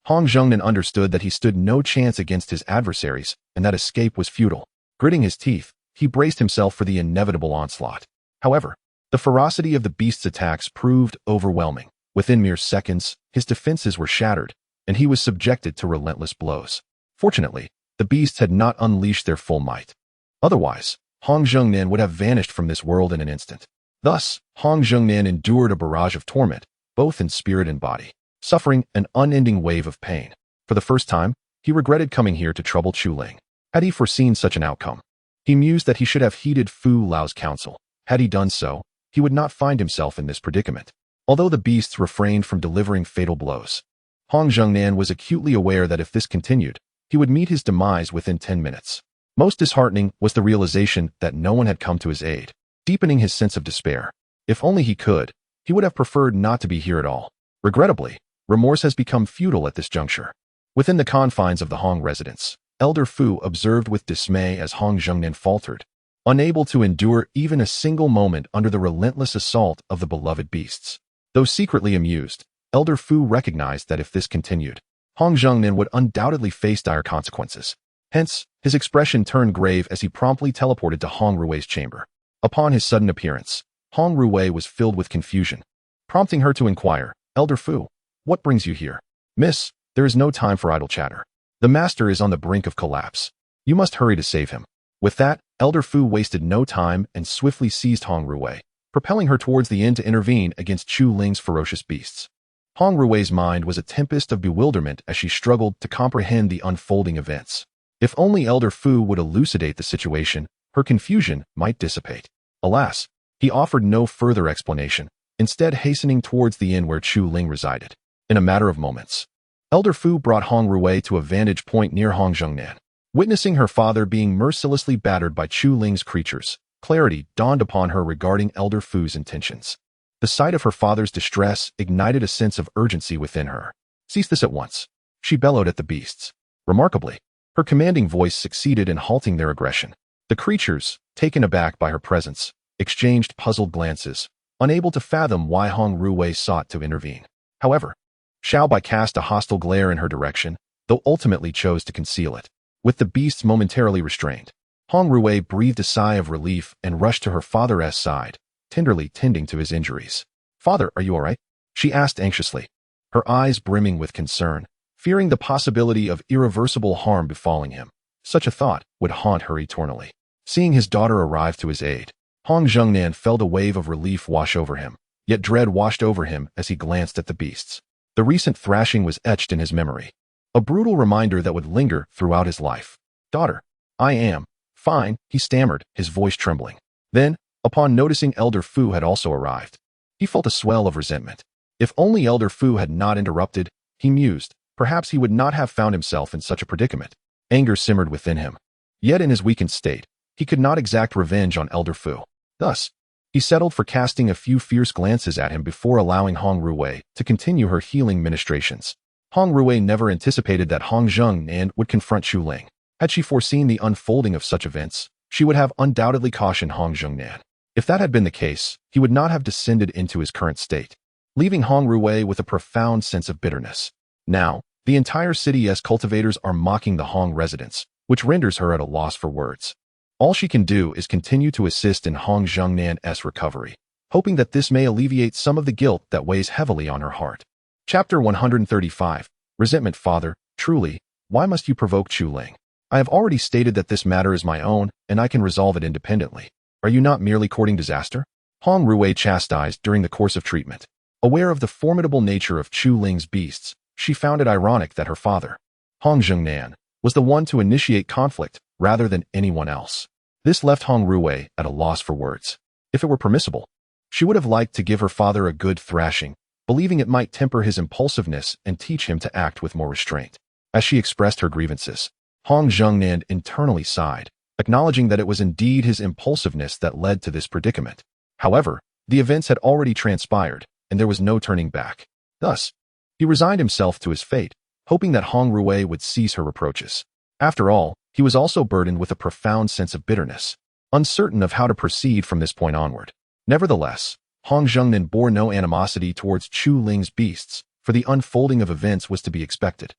Hong Zhongnan understood that he stood no chance against his adversaries and that escape was futile. Gritting his teeth, he braced himself for the inevitable onslaught. However, the ferocity of the beast's attacks proved overwhelming. Within mere seconds, his defenses were shattered, and he was subjected to relentless blows. Fortunately, the beasts had not unleashed their full might. Otherwise, Hong Zhongnan would have vanished from this world in an instant. Thus, Hong Zhongnan endured a barrage of torment, both in spirit and body, suffering an unending wave of pain. For the first time, he regretted coming here to trouble Chu Ling. Had he foreseen such an outcome? He mused that he should have heeded Fu Lao's counsel. Had he done so, he would not find himself in this predicament. Although the beasts refrained from delivering fatal blows, Hong Zhongnan was acutely aware that if this continued, he would meet his demise within 10 minutes. Most disheartening was the realization that no one had come to his aid, deepening his sense of despair. If only he could, he would have preferred not to be here at all. Regrettably, remorse has become futile at this juncture. Within the confines of the Hong residence, Elder Fu observed with dismay as Hong Zhongnan faltered, unable to endure even a single moment under the relentless assault of the beloved beasts. Though secretly amused, Elder Fu recognized that if this continued, Hong Zhongnan would undoubtedly face dire consequences. Hence, his expression turned grave as he promptly teleported to Hong Rui's chamber. Upon his sudden appearance, Hong Rui was filled with confusion, prompting her to inquire, "Elder Fu, what brings you here?" "Miss, there is no time for idle chatter. The master is on the brink of collapse. You must hurry to save him." With that, Elder Fu wasted no time and swiftly seized Hong Rui, propelling her towards the inn to intervene against Chu Ling's ferocious beasts. Hong Rui's mind was a tempest of bewilderment as she struggled to comprehend the unfolding events. If only Elder Fu would elucidate the situation, her confusion might dissipate. Alas, he offered no further explanation, instead hastening towards the inn where Chu Ling resided. In a matter of moments, Elder Fu brought Hong Rui to a vantage point near Hong Zhongnan. Witnessing her father being mercilessly battered by Chu Ling's creatures, clarity dawned upon her regarding Elder Fu's intentions. The sight of her father's distress ignited a sense of urgency within her. "Cease this at once," she bellowed at the beasts. Remarkably, her commanding voice succeeded in halting their aggression. The creatures, taken aback by her presence, exchanged puzzled glances, unable to fathom why Hong Rui sought to intervene. However, Xiao Bai cast a hostile glare in her direction, though ultimately chose to conceal it. With the beasts momentarily restrained, Hong Rui breathed a sigh of relief and rushed to her father's side, tenderly tending to his injuries. "Father, are you all right?" she asked anxiously, her eyes brimming with concern, fearing the possibility of irreversible harm befalling him. Such a thought would haunt her eternally. Seeing his daughter arrive to his aid, Hong Zhongnan felt a wave of relief wash over him, yet dread washed over him as he glanced at the beasts. The recent thrashing was etched in his memory, a brutal reminder that would linger throughout his life. "Daughter, I am fine," he stammered, his voice trembling. Then, upon noticing Elder Fu had also arrived, he felt a swell of resentment. If only Elder Fu had not interrupted, he mused, perhaps he would not have found himself in such a predicament. Anger simmered within him. Yet in his weakened state, he could not exact revenge on Elder Fu. Thus, he settled for casting a few fierce glances at him before allowing Hong Rui to continue her healing ministrations. Hong Rui never anticipated that Hong Zhongnan would confront Chu Ling. Had she foreseen the unfolding of such events, she would have undoubtedly cautioned Hong Zhongnan. If that had been the case, he would not have descended into his current state, leaving Hong Rui with a profound sense of bitterness. Now, the entire city's cultivators are mocking the Hong residents, which renders her at a loss for words. All she can do is continue to assist in Hong Zhongnan's recovery, hoping that this may alleviate some of the guilt that weighs heavily on her heart. Chapter 135. Resentment. Father, truly, why must you provoke Chu Ling? I have already stated that this matter is my own, and I can resolve it independently. Are you not merely courting disaster? Hong Ruwei chastised during the course of treatment. Aware of the formidable nature of Chu Ling's beasts, she found it ironic that her father, Hong Zhengnan, was the one to initiate conflict rather than anyone else. This left Hong Ruwei at a loss for words. If it were permissible, she would have liked to give her father a good thrashing, believing it might temper his impulsiveness and teach him to act with more restraint. As she expressed her grievances, Hong Zhengnan internally sighed, acknowledging that it was indeed his impulsiveness that led to this predicament. However, the events had already transpired, and there was no turning back. Thus, he resigned himself to his fate, hoping that Hong Ruwei would cease her reproaches. After all, he was also burdened with a profound sense of bitterness, uncertain of how to proceed from this point onward. Nevertheless, Hong Zhengnan bore no animosity towards Chu Ling's beasts, for the unfolding of events was to be expected.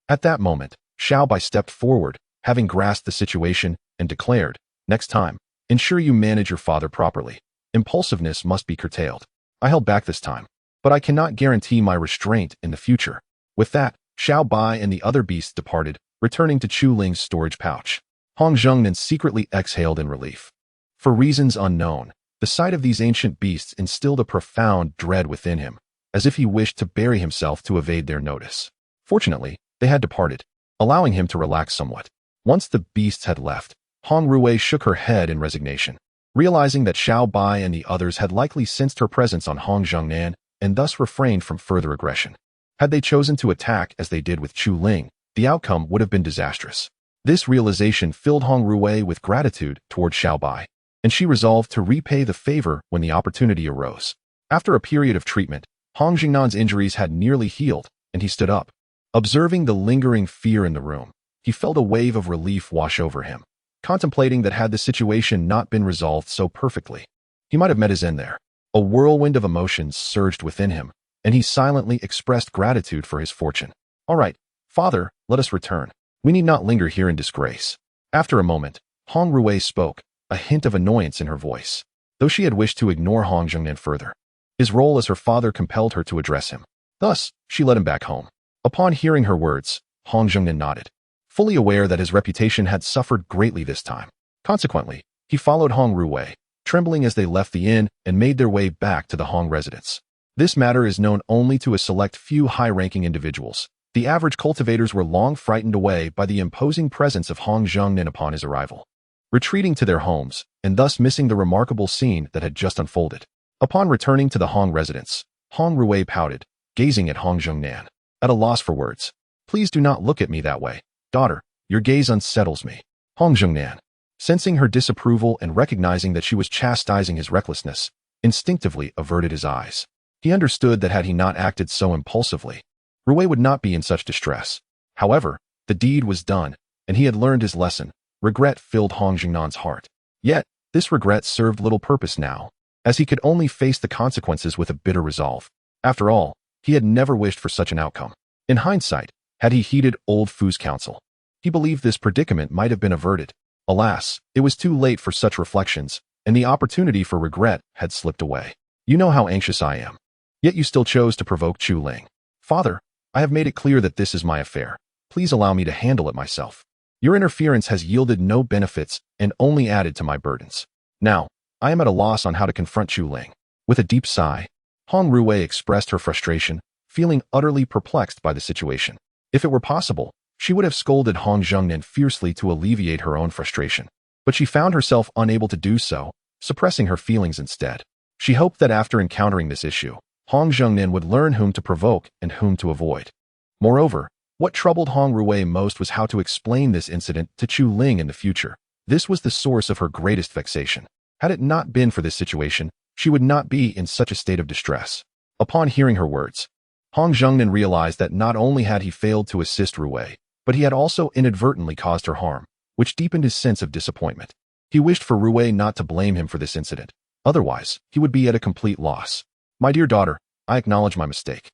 At that moment, Xiao Bai stepped forward, having grasped the situation, and declared, "Next time, ensure you manage your father properly. Impulsiveness must be curtailed. I held back this time, but I cannot guarantee my restraint in the future." With that, Xiao Bai and the other beasts departed, returning to Chu Ling's storage pouch. Hong Zhengnan secretly exhaled in relief. For reasons unknown, the sight of these ancient beasts instilled a profound dread within him, as if he wished to bury himself to evade their notice. Fortunately, they had departed, allowing him to relax somewhat. Once the beasts had left, Hong Ruwei shook her head in resignation. Realizing that Xiao Bai and the others had likely sensed her presence on Hong Zhengnan and thus refrained from further aggression. Had they chosen to attack as they did with Chu Ling, the outcome would have been disastrous. This realization filled Hong Ruwei with gratitude toward Xiao Bai, and she resolved to repay the favor when the opportunity arose. After a period of treatment, Hong Jingnan's injuries had nearly healed, and he stood up. Observing the lingering fear in the room, he felt a wave of relief wash over him, contemplating that had the situation not been resolved so perfectly, he might have met his end there. A whirlwind of emotions surged within him, and he silently expressed gratitude for his fortune. "All right, father, let us return. We need not linger here in disgrace." After a moment, Hong Ruwei spoke, a hint of annoyance in her voice, though she had wished to ignore Hong Zhengnan further. His role as her father compelled her to address him. Thus, she led him back home. Upon hearing her words, Hong Zhengnan nodded, fully aware that his reputation had suffered greatly this time. Consequently, he followed Hong Ruwei, trembling as they left the inn and made their way back to the Hong residence. This matter is known only to a select few high-ranking individuals. The average cultivators were long frightened away by the imposing presence of Hong Zhengnan upon his arrival, retreating to their homes and thus missing the remarkable scene that had just unfolded. Upon returning to the Hong residence, Hong Ruwei pouted, gazing at Hong Zhengnan, at a loss for words. "Please do not look at me that way, daughter. Your gaze unsettles me." Hong Zhengnan, sensing her disapproval and recognizing that she was chastising his recklessness, instinctively averted his eyes. He understood that had he not acted so impulsively, Ruwei would not be in such distress. However, the deed was done, and he had learned his lesson. Regret filled Hong Jingnan's heart. Yet, this regret served little purpose now, as he could only face the consequences with a bitter resolve. After all, he had never wished for such an outcome. In hindsight, had he heeded old Fu's counsel, he believed this predicament might have been averted. Alas, it was too late for such reflections, and the opportunity for regret had slipped away. "You know how anxious I am. Yet you still chose to provoke Chu Ling. Father, I have made it clear that this is my affair. Please allow me to handle it myself. Your interference has yielded no benefits and only added to my burdens. Now, I am at a loss on how to confront Chu Ling." With a deep sigh, Hong Ruwei expressed her frustration, feeling utterly perplexed by the situation. If it were possible, she would have scolded Hong Zhengnan fiercely to alleviate her own frustration, but she found herself unable to do so, suppressing her feelings instead. She hoped that after encountering this issue, Hong Zhengnan would learn whom to provoke and whom to avoid. Moreover, what troubled Hong Ruwei most was how to explain this incident to Chu Ling in the future. This was the source of her greatest vexation. Had it not been for this situation, she would not be in such a state of distress. Upon hearing her words, Hong Zhengnan realized that not only had he failed to assist Ruwei, but he had also inadvertently caused her harm, which deepened his sense of disappointment. He wished for Ruwei not to blame him for this incident. Otherwise, he would be at a complete loss. "My dear daughter, I acknowledge my mistake.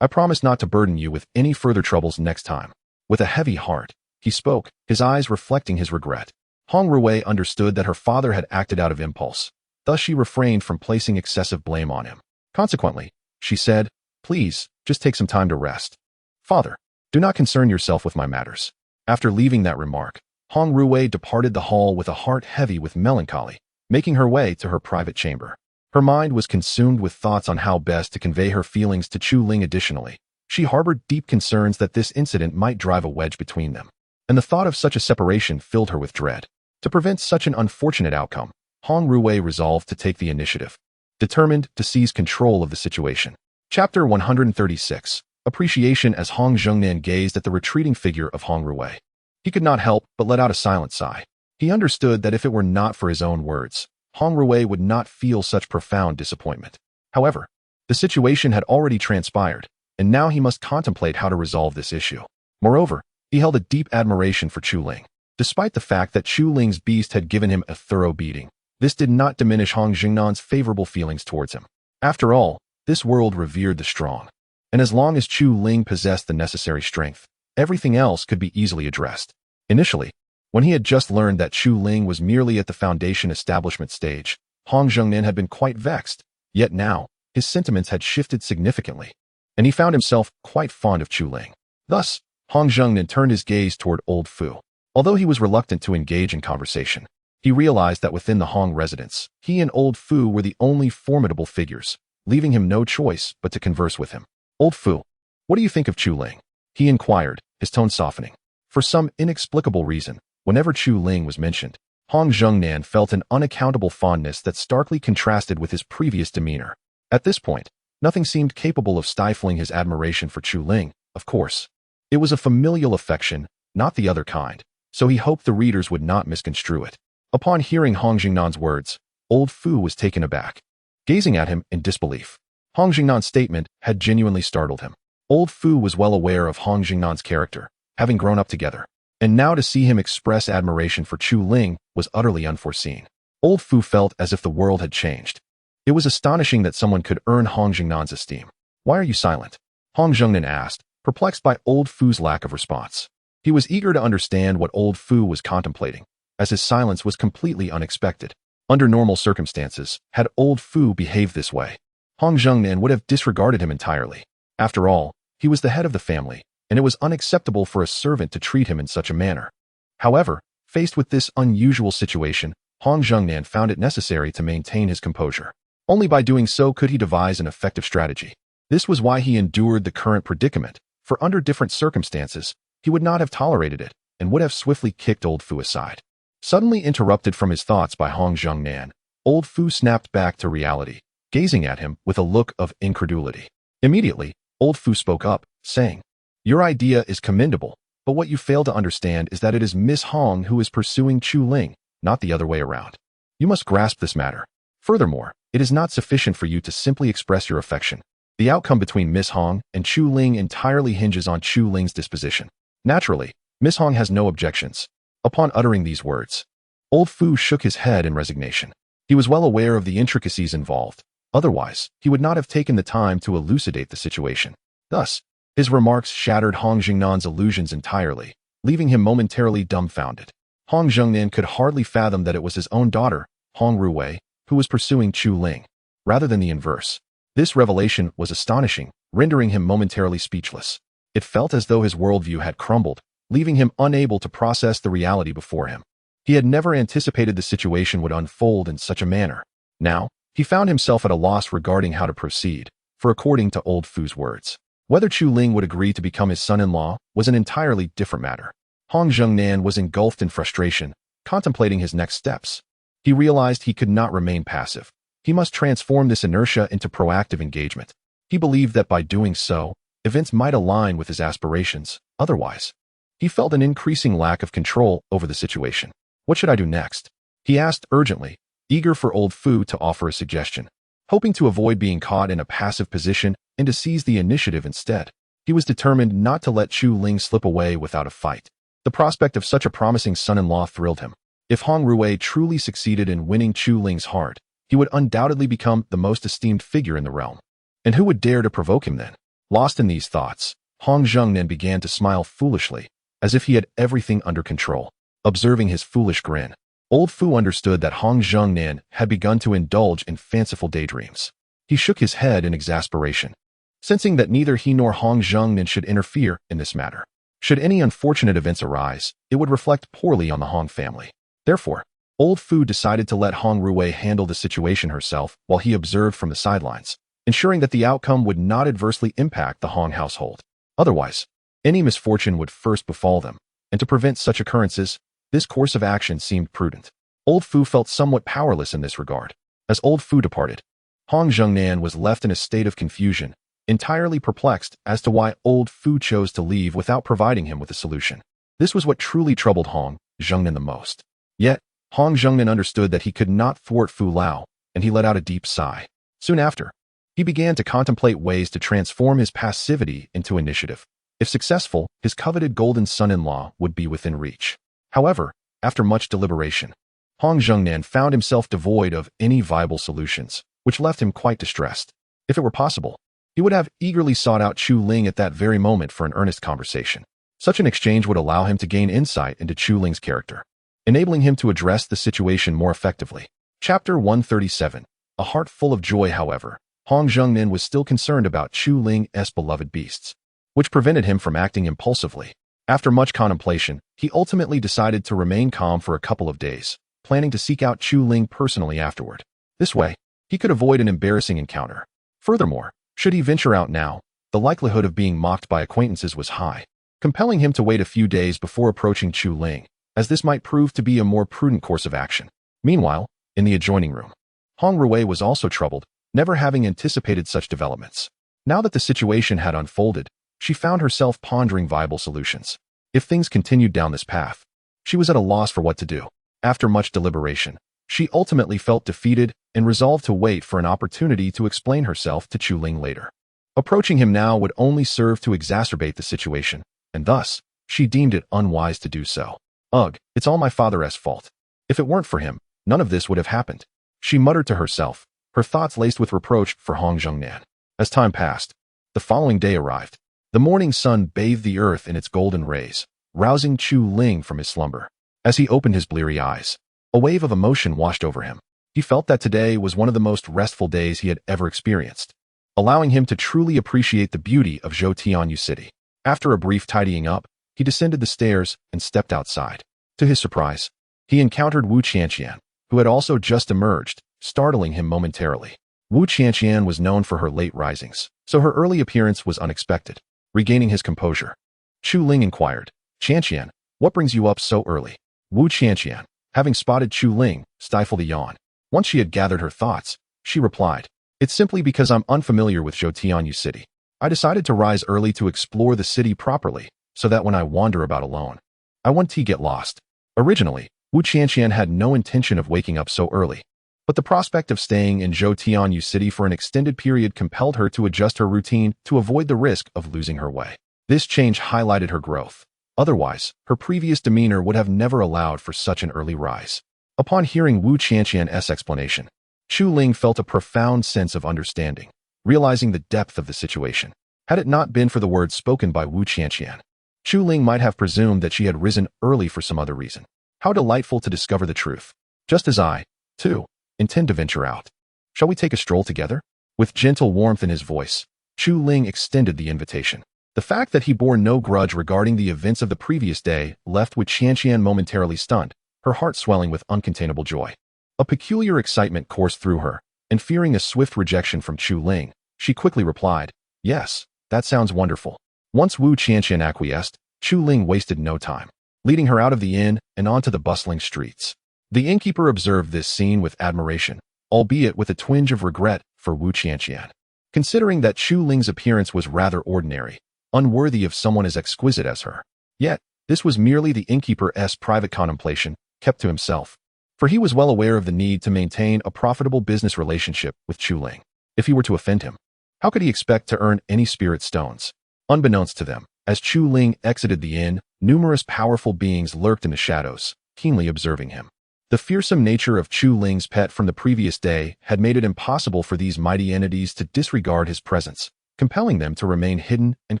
I promise not to burden you with any further troubles next time." With a heavy heart, he spoke, his eyes reflecting his regret. Hong Ruwei understood that her father had acted out of impulse. Thus she refrained from placing excessive blame on him. Consequently, she said, "Please, just take some time to rest. Father, do not concern yourself with my matters." After leaving that remark, Hong Ruwei departed the hall with a heart heavy with melancholy, making her way to her private chamber. Her mind was consumed with thoughts on how best to convey her feelings to Chu Ling. Additionally, she harbored deep concerns that this incident might drive a wedge between them, and the thought of such a separation filled her with dread. To prevent such an unfortunate outcome, Hong Ruwei resolved to take the initiative, determined to seize control of the situation. Chapter 136. Appreciation. As Hong Zhengnan gazed at the retreating figure of Hong Ruwei, he could not help but let out a silent sigh. He understood that if it were not for his own words, Hong Ruwei would not feel such profound disappointment. However, the situation had already transpired, and now he must contemplate how to resolve this issue. Moreover, he held a deep admiration for Chu Ling. Despite the fact that Chu Ling's beast had given him a thorough beating, this did not diminish Hong Jingnan's favorable feelings towards him. After all, this world revered the strong, and as long as Chu Ling possessed the necessary strength, everything else could be easily addressed. Initially, when he had just learned that Chu Ling was merely at the foundation establishment stage, Hong Zhengnan had been quite vexed, yet now, his sentiments had shifted significantly, and he found himself quite fond of Chu Ling. Thus, Hong Zhengnan turned his gaze toward old Fu. Although he was reluctant to engage in conversation, he realized that within the Hong residence, he and old Fu were the only formidable figures, leaving him no choice but to converse with him. Old Fu, what do you think of Chu Ling? He inquired, his tone softening. For some inexplicable reason, whenever Chu Ling was mentioned, Hong Zhengnan felt an unaccountable fondness that starkly contrasted with his previous demeanor. At this point, nothing seemed capable of stifling his admiration for Chu Ling, of course. It was a familial affection, not the other kind, so he hoped the readers would not misconstrue it. Upon hearing Hong Jingnan's words, old Fu was taken aback, gazing at him in disbelief. Hong Jingnan's statement had genuinely startled him. Old Fu was well aware of Hong Jingnan's character, having grown up together, and now to see him express admiration for Chu Ling was utterly unforeseen. Old Fu felt as if the world had changed. It was astonishing that someone could earn Hong Jingnan's esteem. Why are you silent? Hong Zhengnan asked, perplexed by old Fu's lack of response. He was eager to understand what old Fu was contemplating, as his silence was completely unexpected. Under normal circumstances, had old Fu behaved this way, Hong Zhengnan would have disregarded him entirely. After all, he was the head of the family, and it was unacceptable for a servant to treat him in such a manner. However, faced with this unusual situation, Hong Zhengnan found it necessary to maintain his composure. Only by doing so could he devise an effective strategy. This was why he endured the current predicament, for under different circumstances, he would not have tolerated it, and would have swiftly kicked old Fu aside. Suddenly interrupted from his thoughts by Hong Zhengnan, old Fu snapped back to reality, gazing at him with a look of incredulity. Immediately, old Fu spoke up, saying, "Your idea is commendable, but what you fail to understand is that it is Miss Hong who is pursuing Chu Ling, not the other way around. You must grasp this matter. Furthermore, it is not sufficient for you to simply express your affection. The outcome between Miss Hong and Chu Ling entirely hinges on Chu Ling's disposition. Naturally, Miss Hong has no objections." Upon uttering these words, old Fu shook his head in resignation. He was well aware of the intricacies involved. Otherwise, he would not have taken the time to elucidate the situation. Thus, his remarks shattered Hong Jingnan's illusions entirely, leaving him momentarily dumbfounded. Hong Zhengnan could hardly fathom that it was his own daughter, Hong Ruwei, who was pursuing Chu Ling, rather than the inverse. This revelation was astonishing, rendering him momentarily speechless. It felt as though his worldview had crumbled, leaving him unable to process the reality before him. He had never anticipated the situation would unfold in such a manner. Now, he found himself at a loss regarding how to proceed, for according to old Fu's words, whether Chu Ling would agree to become his son-in-law was an entirely different matter. Hong Zhengnan was engulfed in frustration, contemplating his next steps. He realized he could not remain passive. He must transform this inertia into proactive engagement. He believed that by doing so, events might align with his aspirations. Otherwise, he felt an increasing lack of control over the situation. What should I do next? He asked urgently, eager for old Fu to offer a suggestion. Hoping to avoid being caught in a passive position and to seize the initiative instead, he was determined not to let Chu Ling slip away without a fight. The prospect of such a promising son-in-law thrilled him. If Hong Ruwei truly succeeded in winning Chu Ling's heart, he would undoubtedly become the most esteemed figure in the realm. And who would dare to provoke him then? Lost in these thoughts, Hong Zhengnan began to smile foolishly, as if he had everything under control. Observing his foolish grin, old Fu understood that Hong Zhengnan had begun to indulge in fanciful daydreams. He shook his head in exasperation, sensing that neither he nor Hong Zhengnan should interfere in this matter. Should any unfortunate events arise, it would reflect poorly on the Hong family. Therefore, Old Fu decided to let Hong Ruwei handle the situation herself while he observed from the sidelines, ensuring that the outcome would not adversely impact the Hong household. Otherwise, any misfortune would first befall them, and to prevent such occurrences, this course of action seemed prudent. Old Fu felt somewhat powerless in this regard. As Old Fu departed, Hong Zhengnan was left in a state of confusion, entirely perplexed as to why Old Fu chose to leave without providing him with a solution. This was what truly troubled Hong Zhengnan the most. Yet, Hong Zhengnan understood that he could not thwart Fu Lao, and he let out a deep sigh. Soon after, he began to contemplate ways to transform his passivity into initiative. If successful, his coveted golden son-in-law would be within reach. However, after much deliberation, Hong Zhengnan found himself devoid of any viable solutions, which left him quite distressed. If it were possible, he would have eagerly sought out Chu Ling at that very moment for an earnest conversation. Such an exchange would allow him to gain insight into Chu Ling's character, enabling him to address the situation more effectively. Chapter 137. A heart full of joy, however, Hong Zhengnan was still concerned about Chu Ling's beloved beasts, which prevented him from acting impulsively. After much contemplation, he ultimately decided to remain calm for a couple of days, planning to seek out Chu Ling personally afterward. This way, he could avoid an embarrassing encounter. Furthermore, should he venture out now, the likelihood of being mocked by acquaintances was high, compelling him to wait a few days before approaching Chu Ling, as this might prove to be a more prudent course of action. Meanwhile, in the adjoining room, Hong Ruwei was also troubled, never having anticipated such developments. Now that the situation had unfolded, she found herself pondering viable solutions. If things continued down this path, she was at a loss for what to do. After much deliberation, she ultimately felt defeated and resolved to wait for an opportunity to explain herself to Chu Ling later. Approaching him now would only serve to exacerbate the situation, and thus, she deemed it unwise to do so. Ugh, it's all my father's fault. If it weren't for him, none of this would have happened, she muttered to herself, her thoughts laced with reproach for Hong Zhengnan. As time passed, the following day arrived. The morning sun bathed the earth in its golden rays, rousing Chu Ling from his slumber. As he opened his bleary eyes, a wave of emotion washed over him. He felt that today was one of the most restful days he had ever experienced, allowing him to truly appreciate the beauty of Zhou City. After a brief tidying up, he descended the stairs and stepped outside. To his surprise, he encountered Wu Qianqian, who had also just emerged, startling him momentarily. Wu Qianqian was known for her late risings, so her early appearance was unexpected. Regaining his composure, Chu Ling inquired, "Qianqian, what brings you up so early?" Wu Qianqian, having spotted Chu Ling, stifled a yawn. Once she had gathered her thoughts, she replied, "It's simply because I'm unfamiliar with Zhou City. I decided to rise early to explore the city properly, so that when I wander about alone, I won't get lost." Originally, Wu Qianqian had no intention of waking up so early, but the prospect of staying in Zhou City for an extended period compelled her to adjust her routine to avoid the risk of losing her way. This change highlighted her growth. Otherwise, her previous demeanor would have never allowed for such an early rise. Upon hearing Wu Qianqian's explanation, Chu Ling felt a profound sense of understanding, realizing the depth of the situation. Had it not been for the words spoken by Wu Qianqian, Chu Ling might have presumed that she had risen early for some other reason. How delightful to discover the truth. Just as I, too, intend to venture out. Shall we take a stroll together? With gentle warmth in his voice, Chu Ling extended the invitation. The fact that he bore no grudge regarding the events of the previous day left Wu Qianqian momentarily stunned, her heart swelling with uncontainable joy. A peculiar excitement coursed through her, and fearing a swift rejection from Chu Ling, she quickly replied, "Yes, that sounds wonderful." Once Wu Qianqian acquiesced, Chu Ling wasted no time, leading her out of the inn and onto the bustling streets. The innkeeper observed this scene with admiration, albeit with a twinge of regret for Wu Qianqian. Considering that Chu Ling's appearance was rather ordinary, unworthy of someone as exquisite as her. Yet, this was merely the innkeeper's private contemplation, kept to himself, for he was well aware of the need to maintain a profitable business relationship with Chu Ling. If he were to offend him, how could he expect to earn any spirit stones? Unbeknownst to them, as Chu Ling exited the inn, numerous powerful beings lurked in the shadows, keenly observing him. The fearsome nature of Chu Ling's pet from the previous day had made it impossible for these mighty entities to disregard his presence, compelling them to remain hidden and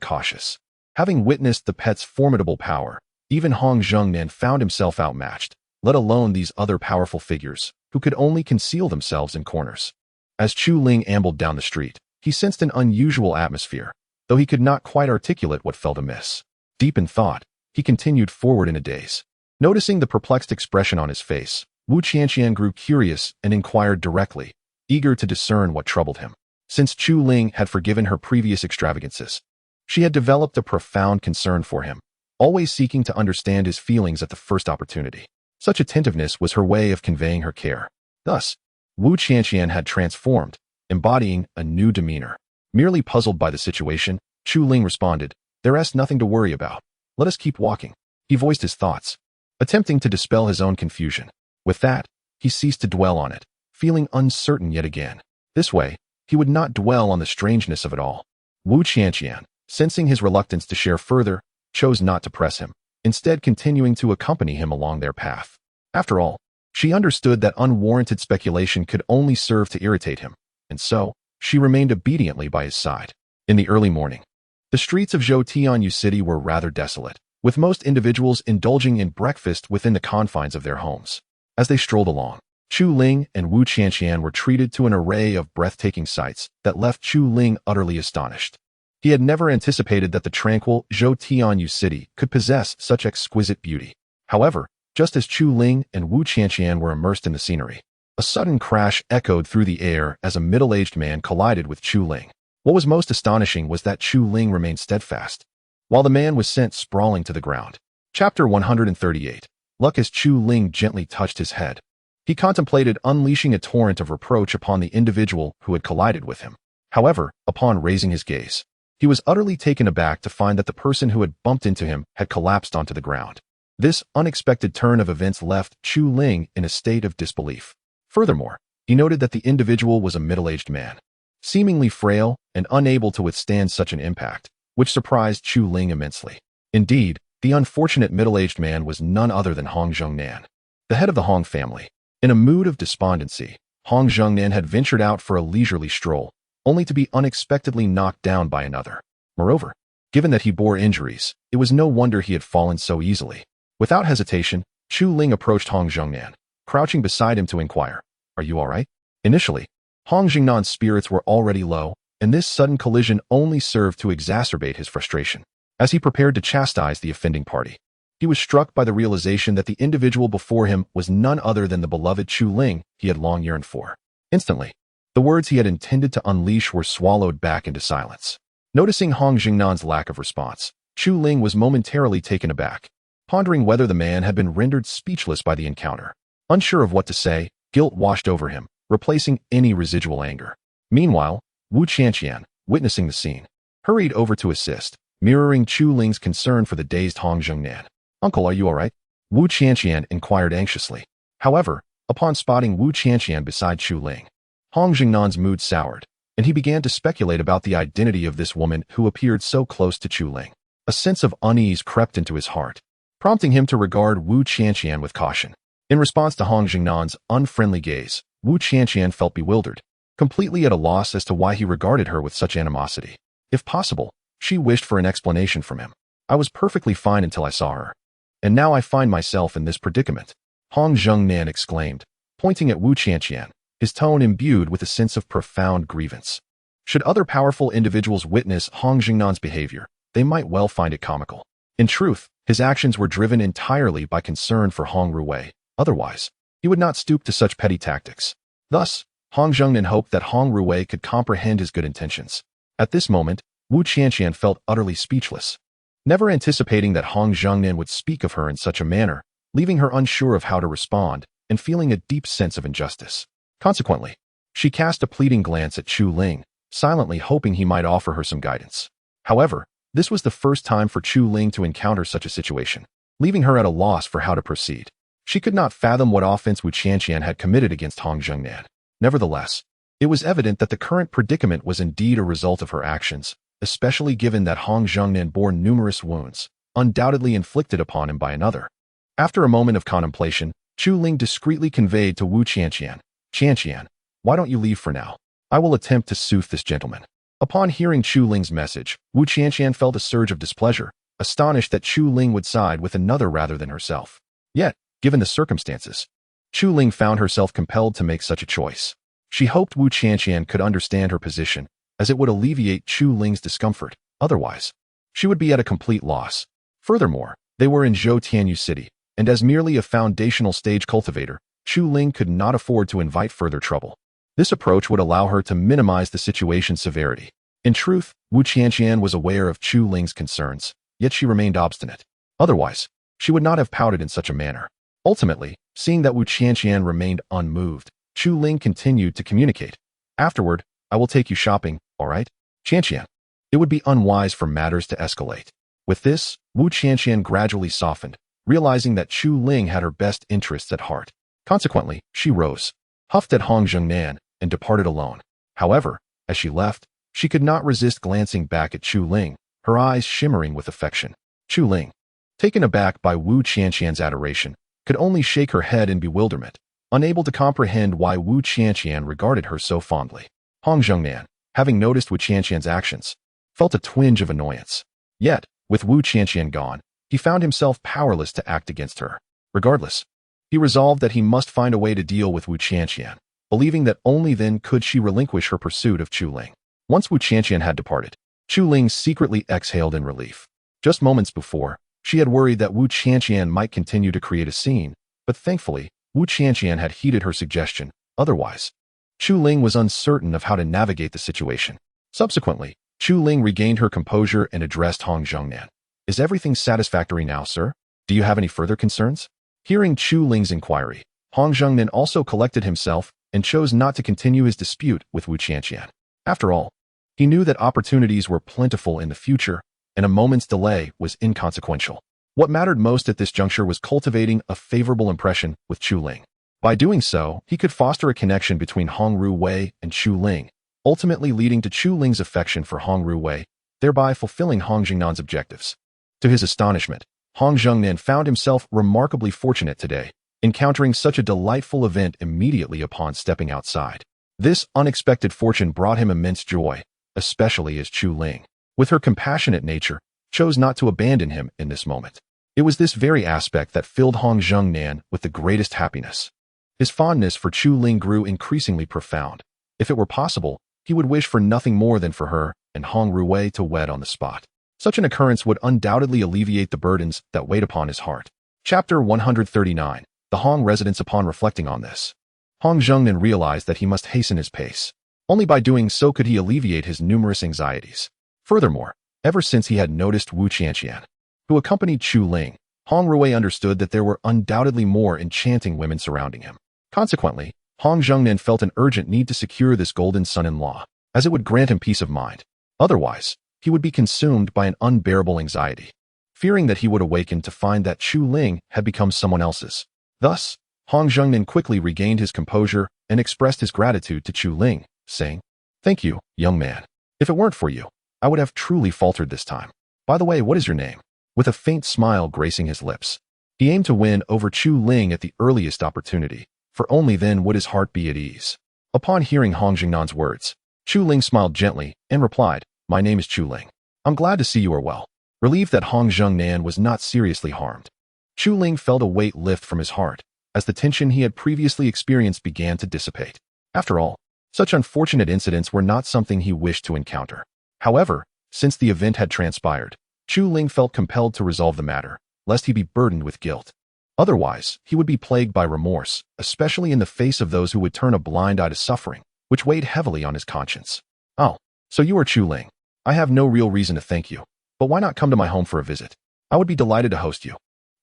cautious. Having witnessed the pet's formidable power, even Hong Zhengnan found himself outmatched, let alone these other powerful figures, who could only conceal themselves in corners. As Chu Ling ambled down the street, he sensed an unusual atmosphere, though he could not quite articulate what felt amiss. Deep in thought, he continued forward in a daze. Noticing the perplexed expression on his face, Wu Qianqian grew curious and inquired directly, eager to discern what troubled him. Since Chu Ling had forgiven her previous extravagances, she had developed a profound concern for him, always seeking to understand his feelings at the first opportunity. Such attentiveness was her way of conveying her care. Thus, Wu Qianqian had transformed, embodying a new demeanor. Merely puzzled by the situation, Chu Ling responded, "There's nothing to worry about. Let us keep walking." He voiced his thoughts, attempting to dispel his own confusion. With that, he ceased to dwell on it, feeling uncertain yet again. This way, he would not dwell on the strangeness of it all. Wu Qianqian, sensing his reluctance to share further, chose not to press him, instead continuing to accompany him along their path. After all, she understood that unwarranted speculation could only serve to irritate him, and so, she remained obediently by his side. In the early morning, the streets of Zhoutianyu City were rather desolate, with most individuals indulging in breakfast within the confines of their homes. As they strolled along, Chu Ling and Wu Qianqian were treated to an array of breathtaking sights that left Chu Ling utterly astonished. He had never anticipated that the tranquil Zhoutianyu City could possess such exquisite beauty. However, just as Chu Ling and Wu Qianqian were immersed in the scenery, a sudden crash echoed through the air as a middle-aged man collided with Chu Ling. What was most astonishing was that Chu Ling remained steadfast, while the man was sent sprawling to the ground. Chapter 138. Luck. As Chu Ling gently touched his head, he contemplated unleashing a torrent of reproach upon the individual who had collided with him. However, upon raising his gaze, he was utterly taken aback to find that the person who had bumped into him had collapsed onto the ground. This unexpected turn of events left Chu Ling in a state of disbelief. Furthermore, he noted that the individual was a middle-aged man, seemingly frail and unable to withstand such an impact, which surprised Chu Ling immensely. Indeed, the unfortunate middle-aged man was none other than Hong Zhongnan, the head of the Hong family. In a mood of despondency, Hong Zhongnan had ventured out for a leisurely stroll, only to be unexpectedly knocked down by another. Moreover, given that he bore injuries, it was no wonder he had fallen so easily. Without hesitation, Chu Ling approached Hong Zhongnan, crouching beside him to inquire, "Are you all right?" Initially, Hong Zhongnan's spirits were already low, and this sudden collision only served to exacerbate his frustration. As he prepared to chastise the offending party, he was struck by the realization that the individual before him was none other than the beloved Chu Ling he had long yearned for. Instantly, the words he had intended to unleash were swallowed back into silence. Noticing Hong Zhongnan's lack of response, Chu Ling was momentarily taken aback, pondering whether the man had been rendered speechless by the encounter. Unsure of what to say, guilt washed over him, replacing any residual anger. Meanwhile, Wu Qianqian, witnessing the scene, hurried over to assist, mirroring Chu Ling's concern for the dazed Hong Zhongnan. "Uncle, are you all right?" Wu Qianqian inquired anxiously. However, upon spotting Wu Qianqian beside Chu Ling, Hong Zhongnan's mood soured, and he began to speculate about the identity of this woman who appeared so close to Chu Ling. A sense of unease crept into his heart, prompting him to regard Wu Qianqian with caution. In response to Hong Zhongnan's unfriendly gaze, Wu Qianqian felt bewildered, completely at a loss as to why he regarded her with such animosity. If possible, she wished for an explanation from him. "I was perfectly fine until I saw her, and now I find myself in this predicament," Hong Zhongnan exclaimed, pointing at Wu Qianqian, his tone imbued with a sense of profound grievance. Should other powerful individuals witness Hong Zhongnan's behavior, they might well find it comical. In truth, his actions were driven entirely by concern for Hong Ruwei. Otherwise, he would not stoop to such petty tactics. Thus, Hong Zhongnan hoped that Hong Ruwei could comprehend his good intentions. At this moment, Wu Qianqian felt utterly speechless, never anticipating that Hong Zhongnan would speak of her in such a manner, leaving her unsure of how to respond and feeling a deep sense of injustice. Consequently, she cast a pleading glance at Chu Ling, silently hoping he might offer her some guidance. However, this was the first time for Chu Ling to encounter such a situation, leaving her at a loss for how to proceed. She could not fathom what offense Wu Qianqian had committed against Hong Zhongnan. Nevertheless, it was evident that the current predicament was indeed a result of her actions, especially given that Hong Zhongnan bore numerous wounds, undoubtedly inflicted upon him by another. After a moment of contemplation, Chu Ling discreetly conveyed to Wu Qianqian, "Qianqian, why don't you leave for now? I will attempt to soothe this gentleman." Upon hearing Chu Ling's message, Wu Qianqian felt a surge of displeasure, astonished that Chu Ling would side with another rather than herself. Yet, given the circumstances, Chu Ling found herself compelled to make such a choice. She hoped Wu Qianqian could understand her position, as it would alleviate Chu Ling's discomfort. Otherwise, she would be at a complete loss. Furthermore, they were in Zhoutianyu City, and as merely a foundational stage cultivator, Chu Ling could not afford to invite further trouble. This approach would allow her to minimize the situation's severity. In truth, Wu Qianqian was aware of Chu Ling's concerns, yet she remained obstinate. Otherwise, she would not have pouted in such a manner. Ultimately, seeing that Wu Qianqian remained unmoved, Chu Ling continued to communicate. Afterward, I will take you shopping, all right? Qianqian. It would be unwise for matters to escalate. With this, Wu Qianqian gradually softened, realizing that Chu Ling had her best interests at heart. Consequently, she rose, huffed at Hong Zhongnan, and departed alone. However, as she left, she could not resist glancing back at Chu Ling, her eyes shimmering with affection. Chu Ling, taken aback by Wu Qianqian's adoration, could only shake her head in bewilderment, unable to comprehend why Wu Qianqian regarded her so fondly. Hong Zhongnan, having noticed Wu Qianqian's actions, felt a twinge of annoyance. Yet, with Wu Qianqian gone, he found himself powerless to act against her. Regardless, he resolved that he must find a way to deal with Wu Qianqian, believing that only then could she relinquish her pursuit of Chu Ling. Once Wu Qianqian had departed, Chu Ling secretly exhaled in relief. Just moments before, she had worried that Wu Qianqian might continue to create a scene, but thankfully, Wu Qianqian had heeded her suggestion. Otherwise, Chu Ling was uncertain of how to navigate the situation. Subsequently, Chu Ling regained her composure and addressed Hong Zhongnan. Is everything satisfactory now, sir? Do you have any further concerns? Hearing Chu Ling's inquiry, Hong Zhongnan also collected himself and chose not to continue his dispute with Wu Qianqian. After all, he knew that opportunities were plentiful in the future, and a moment's delay was inconsequential. What mattered most at this juncture was cultivating a favorable impression with Chu Ling. By doing so, he could foster a connection between Hong Ruwei and Chu Ling, ultimately leading to Chu Ling's affection for Hong Ruwei, thereby fulfilling Hong Zhongnan's objectives. To his astonishment, Hong Zhongnan found himself remarkably fortunate today, encountering such a delightful event immediately upon stepping outside. This unexpected fortune brought him immense joy, especially as Chu Ling, with her compassionate nature, chose not to abandon him in this moment. It was this very aspect that filled Hong Zhongnan with the greatest happiness. His fondness for Chu Ling grew increasingly profound. If it were possible, he would wish for nothing more than for her and Hong Ruwei to wed on the spot. Such an occurrence would undoubtedly alleviate the burdens that weighed upon his heart. Chapter 139. The Hong residence. Upon reflecting on this, Hong Zhongnan realized that he must hasten his pace. Only by doing so could he alleviate his numerous anxieties. Furthermore, ever since he had noticed Wu Qianqian, who accompanied Chu Ling, Hong Ruwei understood that there were undoubtedly more enchanting women surrounding him. Consequently, Hong Zhongnan felt an urgent need to secure this golden son-in-law, as it would grant him peace of mind. Otherwise, he would be consumed by an unbearable anxiety, fearing that he would awaken to find that Chu Ling had become someone else's. Thus, Hong Zhongnan quickly regained his composure and expressed his gratitude to Chu Ling, saying, "Thank you, young man. If it weren't for you, I would have truly faltered this time. By the way, what is your name?" With a faint smile gracing his lips, he aimed to win over Chu Ling at the earliest opportunity, for only then would his heart be at ease. Upon hearing Hong Zhongnan's words, Chu Ling smiled gently and replied, "My name is Chu Ling. I'm glad to see you are well." Relieved that Hong Zhongnan was not seriously harmed, Chu Ling felt a weight lift from his heart, as the tension he had previously experienced began to dissipate. After all, such unfortunate incidents were not something he wished to encounter. However, since the event had transpired, Chu Ling felt compelled to resolve the matter, lest he be burdened with guilt. Otherwise, he would be plagued by remorse, especially in the face of those who would turn a blind eye to suffering, which weighed heavily on his conscience. "Oh, so you are Chu Ling. I have no real reason to thank you, but why not come to my home for a visit? I would be delighted to host you,"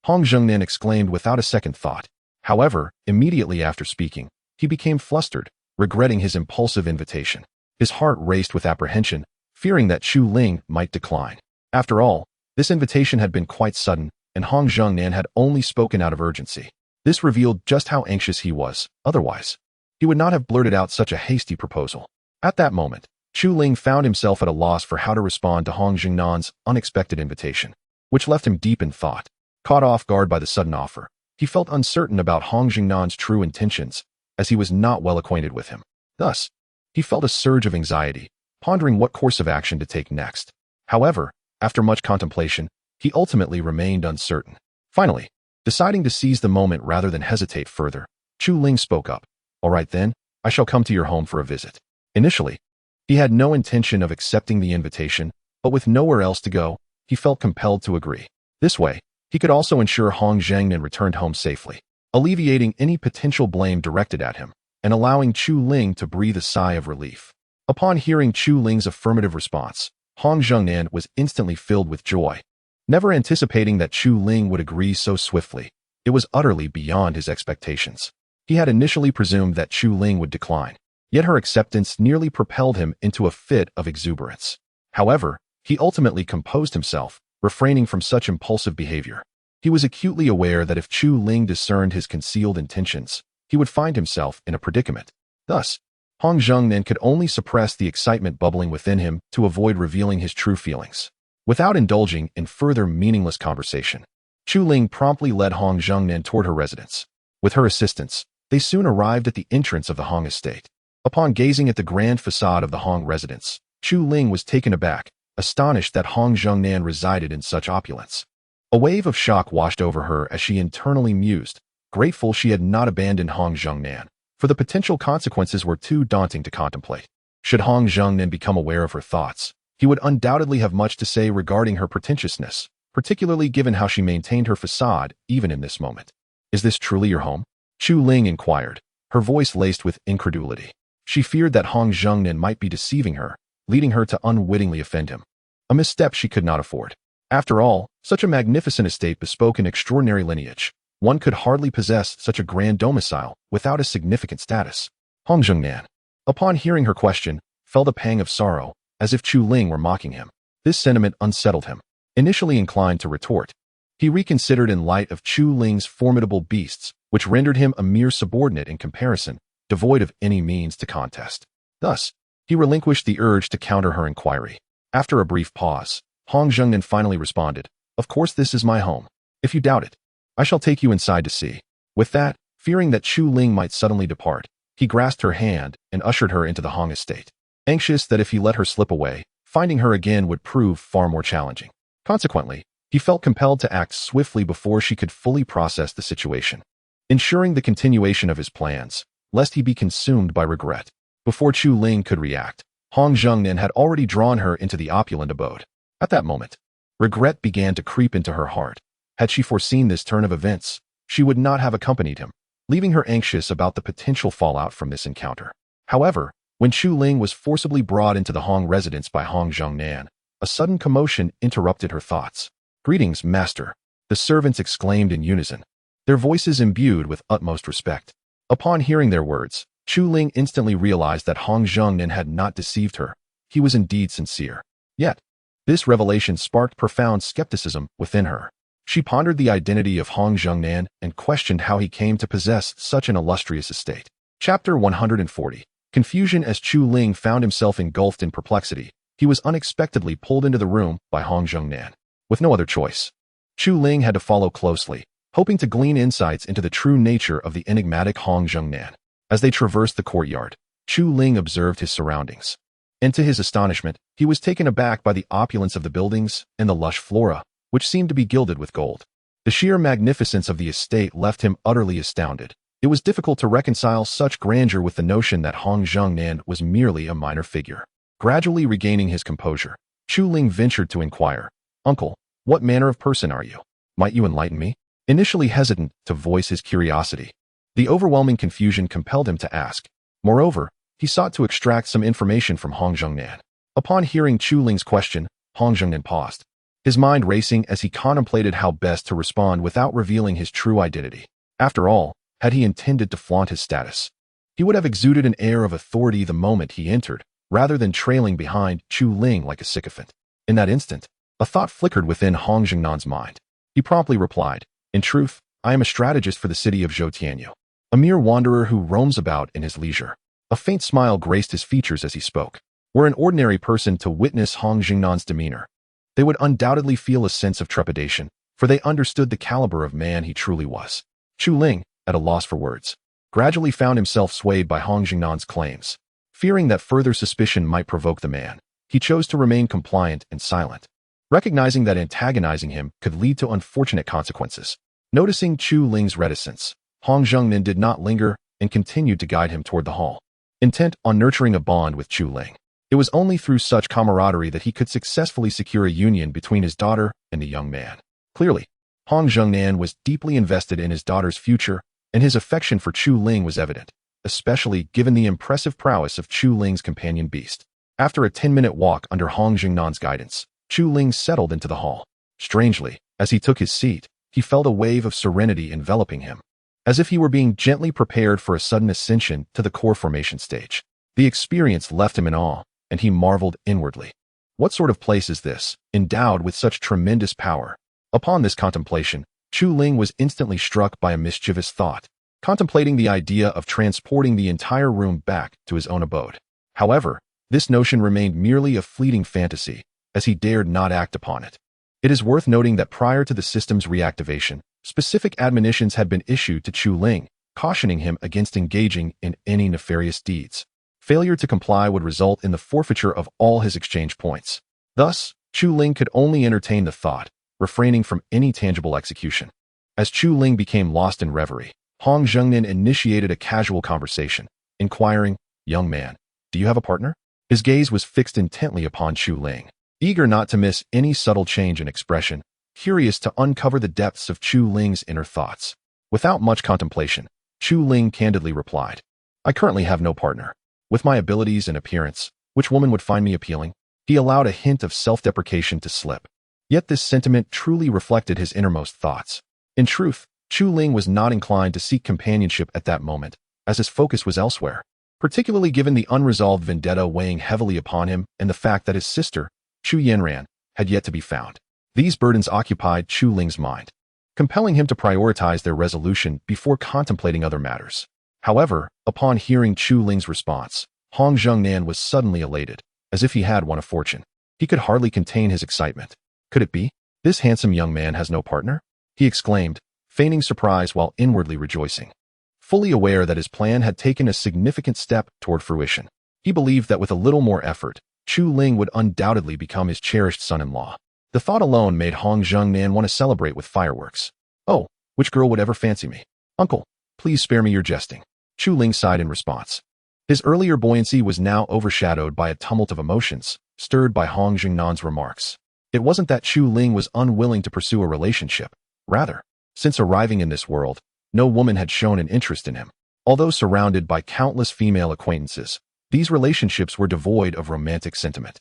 Hong Zhongnan exclaimed without a second thought. However, immediately after speaking, he became flustered, regretting his impulsive invitation. His heart raced with apprehension, fearing that Chu Ling might decline. After all, this invitation had been quite sudden, and Hong Zhongnan had only spoken out of urgency. This revealed just how anxious he was. Otherwise, he would not have blurted out such a hasty proposal. At that moment, Chu Ling found himself at a loss for how to respond to Hong Zhongnan's unexpected invitation, which left him deep in thought. Caught off guard by the sudden offer, he felt uncertain about Hong Zhongnan's true intentions, as he was not well acquainted with him. Thus, he felt a surge of anxiety, pondering what course of action to take next. However, after much contemplation, he ultimately remained uncertain. Finally, deciding to seize the moment rather than hesitate further, Chu Ling spoke up. "All right then, I shall come to your home for a visit." Initially, he had no intention of accepting the invitation, but with nowhere else to go, he felt compelled to agree. This way, he could also ensure Hong Zhongnan returned home safely. alleviating any potential blame directed at him, and allowing Chu Ling to breathe a sigh of relief. Upon hearing Chu Ling's affirmative response, Hong Zhengnan was instantly filled with joy. Never anticipating that Chu Ling would agree so swiftly, it was utterly beyond his expectations. He had initially presumed that Chu Ling would decline, yet her acceptance nearly propelled him into a fit of exuberance. However, he ultimately composed himself, refraining from such impulsive behavior. He was acutely aware that if Chu Ling discerned his concealed intentions, he would find himself in a predicament. Thus, Hong Zhengnan could only suppress the excitement bubbling within him to avoid revealing his true feelings. Without indulging in further meaningless conversation, Chu Ling promptly led Hong Zhengnan toward her residence. With her assistance, they soon arrived at the entrance of the Hong estate. Upon gazing at the grand facade of the Hong residence, Chu Ling was taken aback, astonished that Hong Zhengnan resided in such opulence. A wave of shock washed over her as she internally mused, grateful she had not abandoned Hong Zhengnan, for the potential consequences were too daunting to contemplate. Should Hong Zhengnan become aware of her thoughts, he would undoubtedly have much to say regarding her pretentiousness, particularly given how she maintained her facade even in this moment. "Is this truly your home?" Chu Ling inquired, her voice laced with incredulity. She feared that Hong Zhengnan might be deceiving her, leading her to unwittingly offend him. A misstep she could not afford. After all, such a magnificent estate bespoke an extraordinary lineage. One could hardly possess such a grand domicile without a significant status. Hong Zhengnan, upon hearing her question, felt a pang of sorrow, as if Chu Ling were mocking him. This sentiment unsettled him. Initially inclined to retort, he reconsidered in light of Chu Ling's formidable beasts, which rendered him a mere subordinate in comparison, devoid of any means to contest. Thus, he relinquished the urge to counter her inquiry. After a brief pause, Hong Zhengnan finally responded, "Of course this is my home. If you doubt it, I shall take you inside to see." With that, fearing that Chu Ling might suddenly depart, he grasped her hand and ushered her into the Hong estate, anxious that if he let her slip away, finding her again would prove far more challenging. Consequently, he felt compelled to act swiftly before she could fully process the situation, ensuring the continuation of his plans, lest he be consumed by regret. Before Chu Ling could react, Hong Zhengnan had already drawn her into the opulent abode. At that moment, regret began to creep into her heart. Had she foreseen this turn of events, she would not have accompanied him, leaving her anxious about the potential fallout from this encounter. However, when Chu Ling was forcibly brought into the Hong residence by Hong Zhengnan, a sudden commotion interrupted her thoughts. "Greetings, master," the servants exclaimed in unison, their voices imbued with utmost respect. Upon hearing their words, Chu Ling instantly realized that Hong Zhengnan had not deceived her. He was indeed sincere. Yet, this revelation sparked profound skepticism within her. She pondered the identity of Hong Zhengnan and questioned how he came to possess such an illustrious estate. Chapter 140. Confusion. As Chu Ling found himself engulfed in perplexity, he was unexpectedly pulled into the room by Hong Zhengnan. With no other choice, Chu Ling had to follow closely, hoping to glean insights into the true nature of the enigmatic Hong Zhengnan. As they traversed the courtyard, Chu Ling observed his surroundings. And to his astonishment, he was taken aback by the opulence of the buildings and the lush flora, which seemed to be gilded with gold. The sheer magnificence of the estate left him utterly astounded. It was difficult to reconcile such grandeur with the notion that Hong Zhengnan was merely a minor figure. Gradually regaining his composure, Chu Ling ventured to inquire, "Uncle, what manner of person are you? Might you enlighten me?" Initially hesitant to voice his curiosity, the overwhelming confusion compelled him to ask. Moreover, he sought to extract some information from Hong Zhengnan. Upon hearing Chu Ling's question, Hong Zhengnan paused, his mind racing as he contemplated how best to respond without revealing his true identity. After all, had he intended to flaunt his status, he would have exuded an air of authority the moment he entered, rather than trailing behind Chu Ling like a sycophant. In that instant, a thought flickered within Hong Zhengnan's mind. He promptly replied, "In truth, I am a strategist for the city of Zhoutianyu, a mere wanderer who roams about in his leisure." A faint smile graced his features as he spoke. Were an ordinary person to witness Hong Zhengnan's demeanor, they would undoubtedly feel a sense of trepidation, for they understood the caliber of man he truly was. Chu Ling, at a loss for words, gradually found himself swayed by Hong Zhengnan's claims. Fearing that further suspicion might provoke the man, he chose to remain compliant and silent, recognizing that antagonizing him could lead to unfortunate consequences. Noticing Chu Ling's reticence, Hong Zhengnan did not linger and continued to guide him toward the hall, intent on nurturing a bond with Chu Ling. It was only through such camaraderie that he could successfully secure a union between his daughter and the young man. Clearly, Hong Zhengnan was deeply invested in his daughter's future, and his affection for Chu Ling was evident, especially given the impressive prowess of Chu Ling's companion beast. After a 10-minute walk under Hong Jingnan's guidance, Chu Ling settled into the hall. Strangely, as he took his seat, he felt a wave of serenity enveloping him, as if he were being gently prepared for a sudden ascension to the core formation stage. The experience left him in awe, and he marveled inwardly. What sort of place is this, endowed with such tremendous power? Upon this contemplation, Chu Ling was instantly struck by a mischievous thought, contemplating the idea of transporting the entire room back to his own abode. However, this notion remained merely a fleeting fantasy, as he dared not act upon it. It is worth noting that prior to the system's reactivation, specific admonitions had been issued to Chu Ling, cautioning him against engaging in any nefarious deeds. Failure to comply would result in the forfeiture of all his exchange points. Thus, Chu Ling could only entertain the thought, refraining from any tangible execution. As Chu Ling became lost in reverie, Hong Zhengnan initiated a casual conversation, inquiring, "Young man, do you have a partner?" His gaze was fixed intently upon Chu Ling, eager not to miss any subtle change in expression, curious to uncover the depths of Chu Ling's inner thoughts. Without much contemplation, Chu Ling candidly replied, "I currently have no partner. With my abilities and appearance, which woman would find me appealing?" He allowed a hint of self-deprecation to slip. Yet this sentiment truly reflected his innermost thoughts. In truth, Chu Ling was not inclined to seek companionship at that moment, as his focus was elsewhere, particularly given the unresolved vendetta weighing heavily upon him and the fact that his sister, Chu Yanran, had yet to be found. These burdens occupied Chu Ling's mind, compelling him to prioritize their resolution before contemplating other matters. However, upon hearing Chu Ling's response, Hong Zhengnan was suddenly elated, as if he had won a fortune. He could hardly contain his excitement. Could it be? This handsome young man has no partner? He exclaimed, feigning surprise while inwardly rejoicing. Fully aware that his plan had taken a significant step toward fruition, he believed that with a little more effort, Chu Ling would undoubtedly become his cherished son-in-law. The thought alone made Hong Zhengnan want to celebrate with fireworks. "Oh, which girl would ever fancy me? Uncle, please spare me your jesting." Chu Ling sighed in response. His earlier buoyancy was now overshadowed by a tumult of emotions, stirred by Hong Jingnan's remarks. It wasn't that Chu Ling was unwilling to pursue a relationship. Rather, since arriving in this world, no woman had shown an interest in him. Although surrounded by countless female acquaintances, these relationships were devoid of romantic sentiment,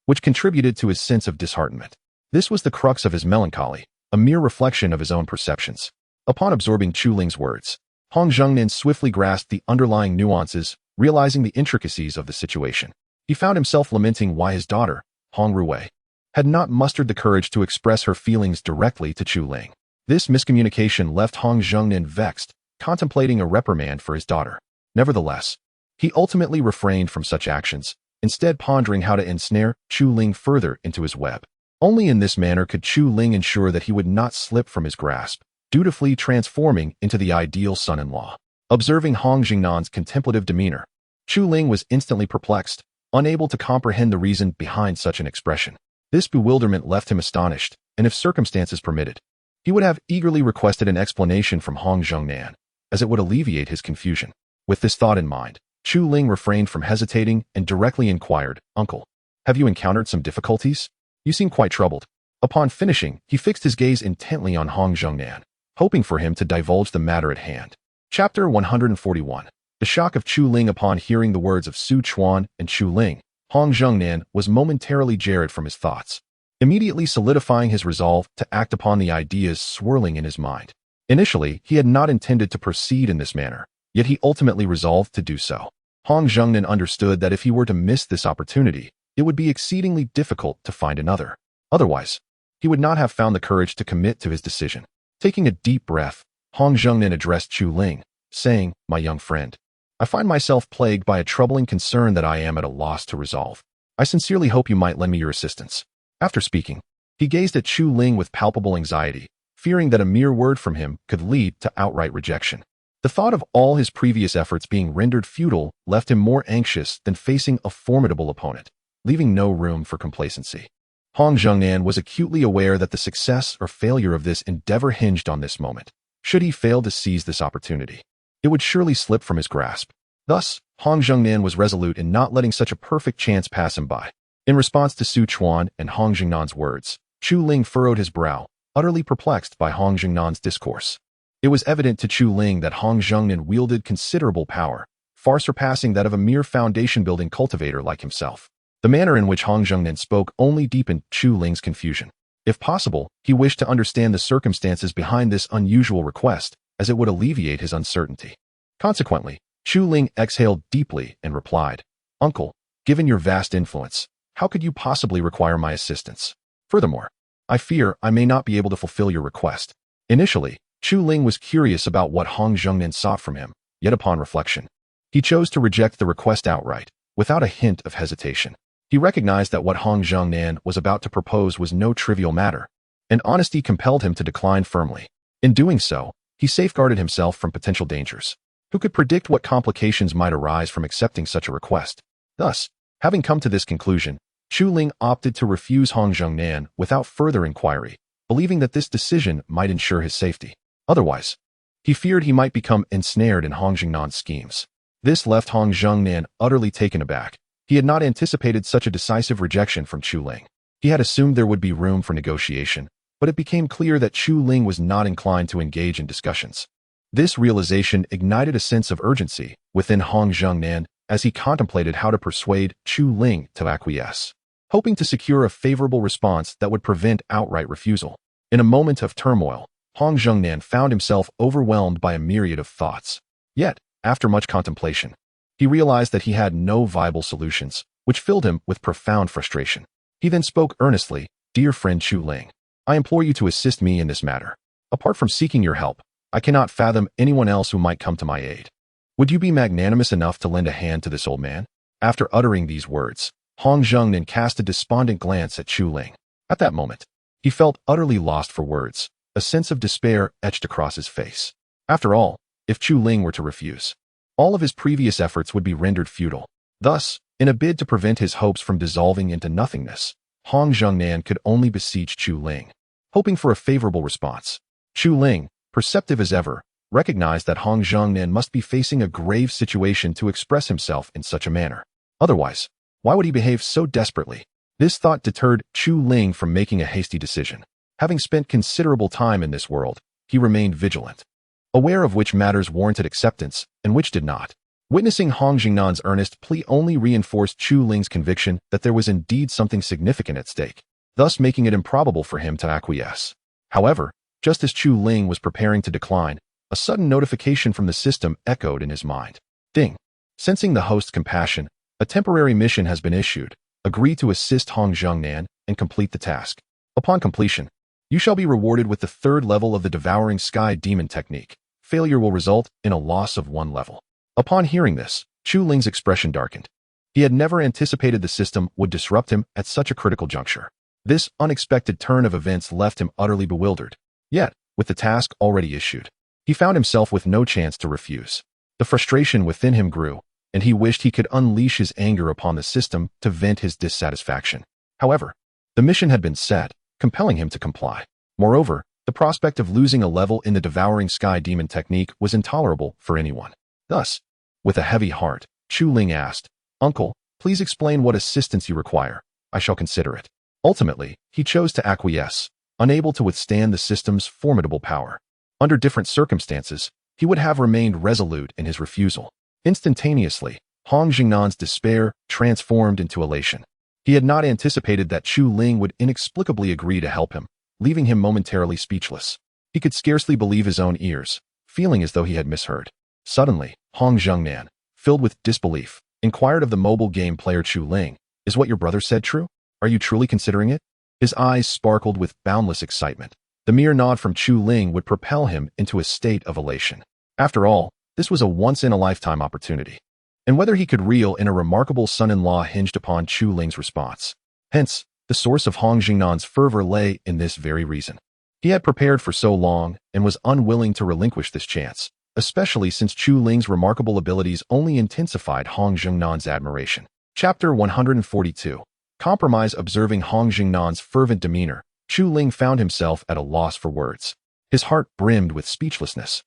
which contributed to his sense of disheartenment. This was the crux of his melancholy, a mere reflection of his own perceptions. Upon absorbing Chu Ling's words, Hong Zhengnan swiftly grasped the underlying nuances, realizing the intricacies of the situation. He found himself lamenting why his daughter, Hong Ruwei, had not mustered the courage to express her feelings directly to Chu Ling. This miscommunication left Hong Zhengnan vexed, contemplating a reprimand for his daughter. Nevertheless, he ultimately refrained from such actions, instead pondering how to ensnare Chu Ling further into his web. Only in this manner could Chu Ling ensure that he would not slip from his grasp, dutifully transforming into the ideal son-in-law. Observing Hong Jingnan's contemplative demeanor, Chu Ling was instantly perplexed, unable to comprehend the reason behind such an expression. This bewilderment left him astonished, and if circumstances permitted, he would have eagerly requested an explanation from Hong Zhengnan, as it would alleviate his confusion. With this thought in mind, Chu Ling refrained from hesitating and directly inquired, "Uncle, have you encountered some difficulties? You seem quite troubled." Upon finishing, he fixed his gaze intently on Hong Zhengnan, hoping for him to divulge the matter at hand. Chapter 141. The shock of Chu Ling upon hearing the words of Su Chuan and Chu Ling, Hong Zhengnan was momentarily jarred from his thoughts, immediately solidifying his resolve to act upon the ideas swirling in his mind. Initially, he had not intended to proceed in this manner, yet he ultimately resolved to do so. Hong Zhengnan understood that if he were to miss this opportunity, it would be exceedingly difficult to find another. Otherwise, he would not have found the courage to commit to his decision. Taking a deep breath, Hong Zhengnan addressed Chu Ling, saying, "My young friend, I find myself plagued by a troubling concern that I am at a loss to resolve. I sincerely hope you might lend me your assistance." After speaking, he gazed at Chu Ling with palpable anxiety, fearing that a mere word from him could lead to outright rejection. The thought of all his previous efforts being rendered futile left him more anxious than facing a formidable opponent, leaving no room for complacency. Hong Zhengnan was acutely aware that the success or failure of this endeavor hinged on this moment. Should he fail to seize this opportunity, it would surely slip from his grasp. Thus, Hong Zhengnan was resolute in not letting such a perfect chance pass him by. In response to Su Chuan and Hong Jingnan's words, Chu Ling furrowed his brow, utterly perplexed by Hong Jingnan's discourse. It was evident to Chu Ling that Hong Zhengnan wielded considerable power, far surpassing that of a mere foundation-building cultivator like himself. The manner in which Hong Zhengnan spoke only deepened Chu Ling's confusion. If possible, he wished to understand the circumstances behind this unusual request, as it would alleviate his uncertainty. Consequently, Chu Ling exhaled deeply and replied, "Uncle, given your vast influence, how could you possibly require my assistance? Furthermore, I fear I may not be able to fulfill your request." Initially, Chu Ling was curious about what Hong Zhengnan sought from him, yet upon reflection, he chose to reject the request outright, without a hint of hesitation. He recognized that what Hong Zhengnan was about to propose was no trivial matter, and honesty compelled him to decline firmly. In doing so, he safeguarded himself from potential dangers. Who could predict what complications might arise from accepting such a request? Thus, having come to this conclusion, Chu Ling opted to refuse Hong Zhengnan without further inquiry, believing that this decision might ensure his safety. Otherwise, he feared he might become ensnared in Hong Zhengnan's schemes. This left Hong Zhengnan utterly taken aback. He had not anticipated such a decisive rejection from Chu Ling. He had assumed there would be room for negotiation, but it became clear that Chu Ling was not inclined to engage in discussions. This realization ignited a sense of urgency within Hong Zhengnan as he contemplated how to persuade Chu Ling to acquiesce, hoping to secure a favorable response that would prevent outright refusal. In a moment of turmoil, Hong Zhengnan found himself overwhelmed by a myriad of thoughts. Yet, after much contemplation, he realized that he had no viable solutions, which filled him with profound frustration. He then spoke earnestly, "Dear friend Chu Ling, I implore you to assist me in this matter. Apart from seeking your help, I cannot fathom anyone else who might come to my aid. Would you be magnanimous enough to lend a hand to this old man?" After uttering these words, Hong Zhengnan cast a despondent glance at Chu Ling. At that moment, he felt utterly lost for words. A sense of despair etched across his face. After all, if Chu Ling were to refuse, all of his previous efforts would be rendered futile. Thus, in a bid to prevent his hopes from dissolving into nothingness, Hong Zhengnan could only beseech Chu Ling, hoping for a favorable response. Chu Ling, perceptive as ever, recognized that Hong Zhengnan must be facing a grave situation to express himself in such a manner. Otherwise, why would he behave so desperately? This thought deterred Chu Ling from making a hasty decision. Having spent considerable time in this world, he remained vigilant, aware of which matters warranted acceptance and which did not. Witnessing Hong Zhengnan's earnest plea only reinforced Chu Ling's conviction that there was indeed something significant at stake, thus making it improbable for him to acquiesce. However, just as Chu Ling was preparing to decline, a sudden notification from the system echoed in his mind. Ding. Sensing the host's compassion, a temporary mission has been issued. Agree to assist Hong Zhengnan and complete the task. Upon completion, you shall be rewarded with the 3rd level of the Devouring Sky Demon Technique. Failure will result in a loss of 1 level. Upon hearing this, Chu Ling's expression darkened. He had never anticipated the system would disrupt him at such a critical juncture. This unexpected turn of events left him utterly bewildered. Yet, with the task already issued, he found himself with no chance to refuse. The frustration within him grew, and he wished he could unleash his anger upon the system to vent his dissatisfaction. However, the mission had been set, compelling him to comply. Moreover, the prospect of losing a level in the Devouring Sky Demon Technique was intolerable for anyone. Thus, with a heavy heart, Chu Ling asked, "Uncle, please explain what assistance you require. I shall consider it." Ultimately, he chose to acquiesce, unable to withstand the system's formidable power. Under different circumstances, he would have remained resolute in his refusal. Instantaneously, Hong Zhengnan's despair transformed into elation. He had not anticipated that Chu Ling would inexplicably agree to help him, leaving him momentarily speechless. He could scarcely believe his own ears, feeling as though he had misheard. Suddenly, Hong Zhengnan, filled with disbelief, inquired of the mobile game player Chu Ling, "Is what your brother said true? Are you truly considering it?" His eyes sparkled with boundless excitement. The mere nod from Chu Ling would propel him into a state of elation. After all, this was a once-in-a-lifetime opportunity, and whether he could reel in a remarkable son-in-law hinged upon Chu Ling's response. Hence, the source of Hong Zhengnan's fervor lay in this very reason. He had prepared for so long and was unwilling to relinquish this chance, especially since Chu Ling's remarkable abilities only intensified Hong Zhengnan's admiration. Chapter 142. Compromise. Observing Hong Zhengnan's fervent demeanor, Chu Ling found himself at a loss for words. His heart brimmed with speechlessness.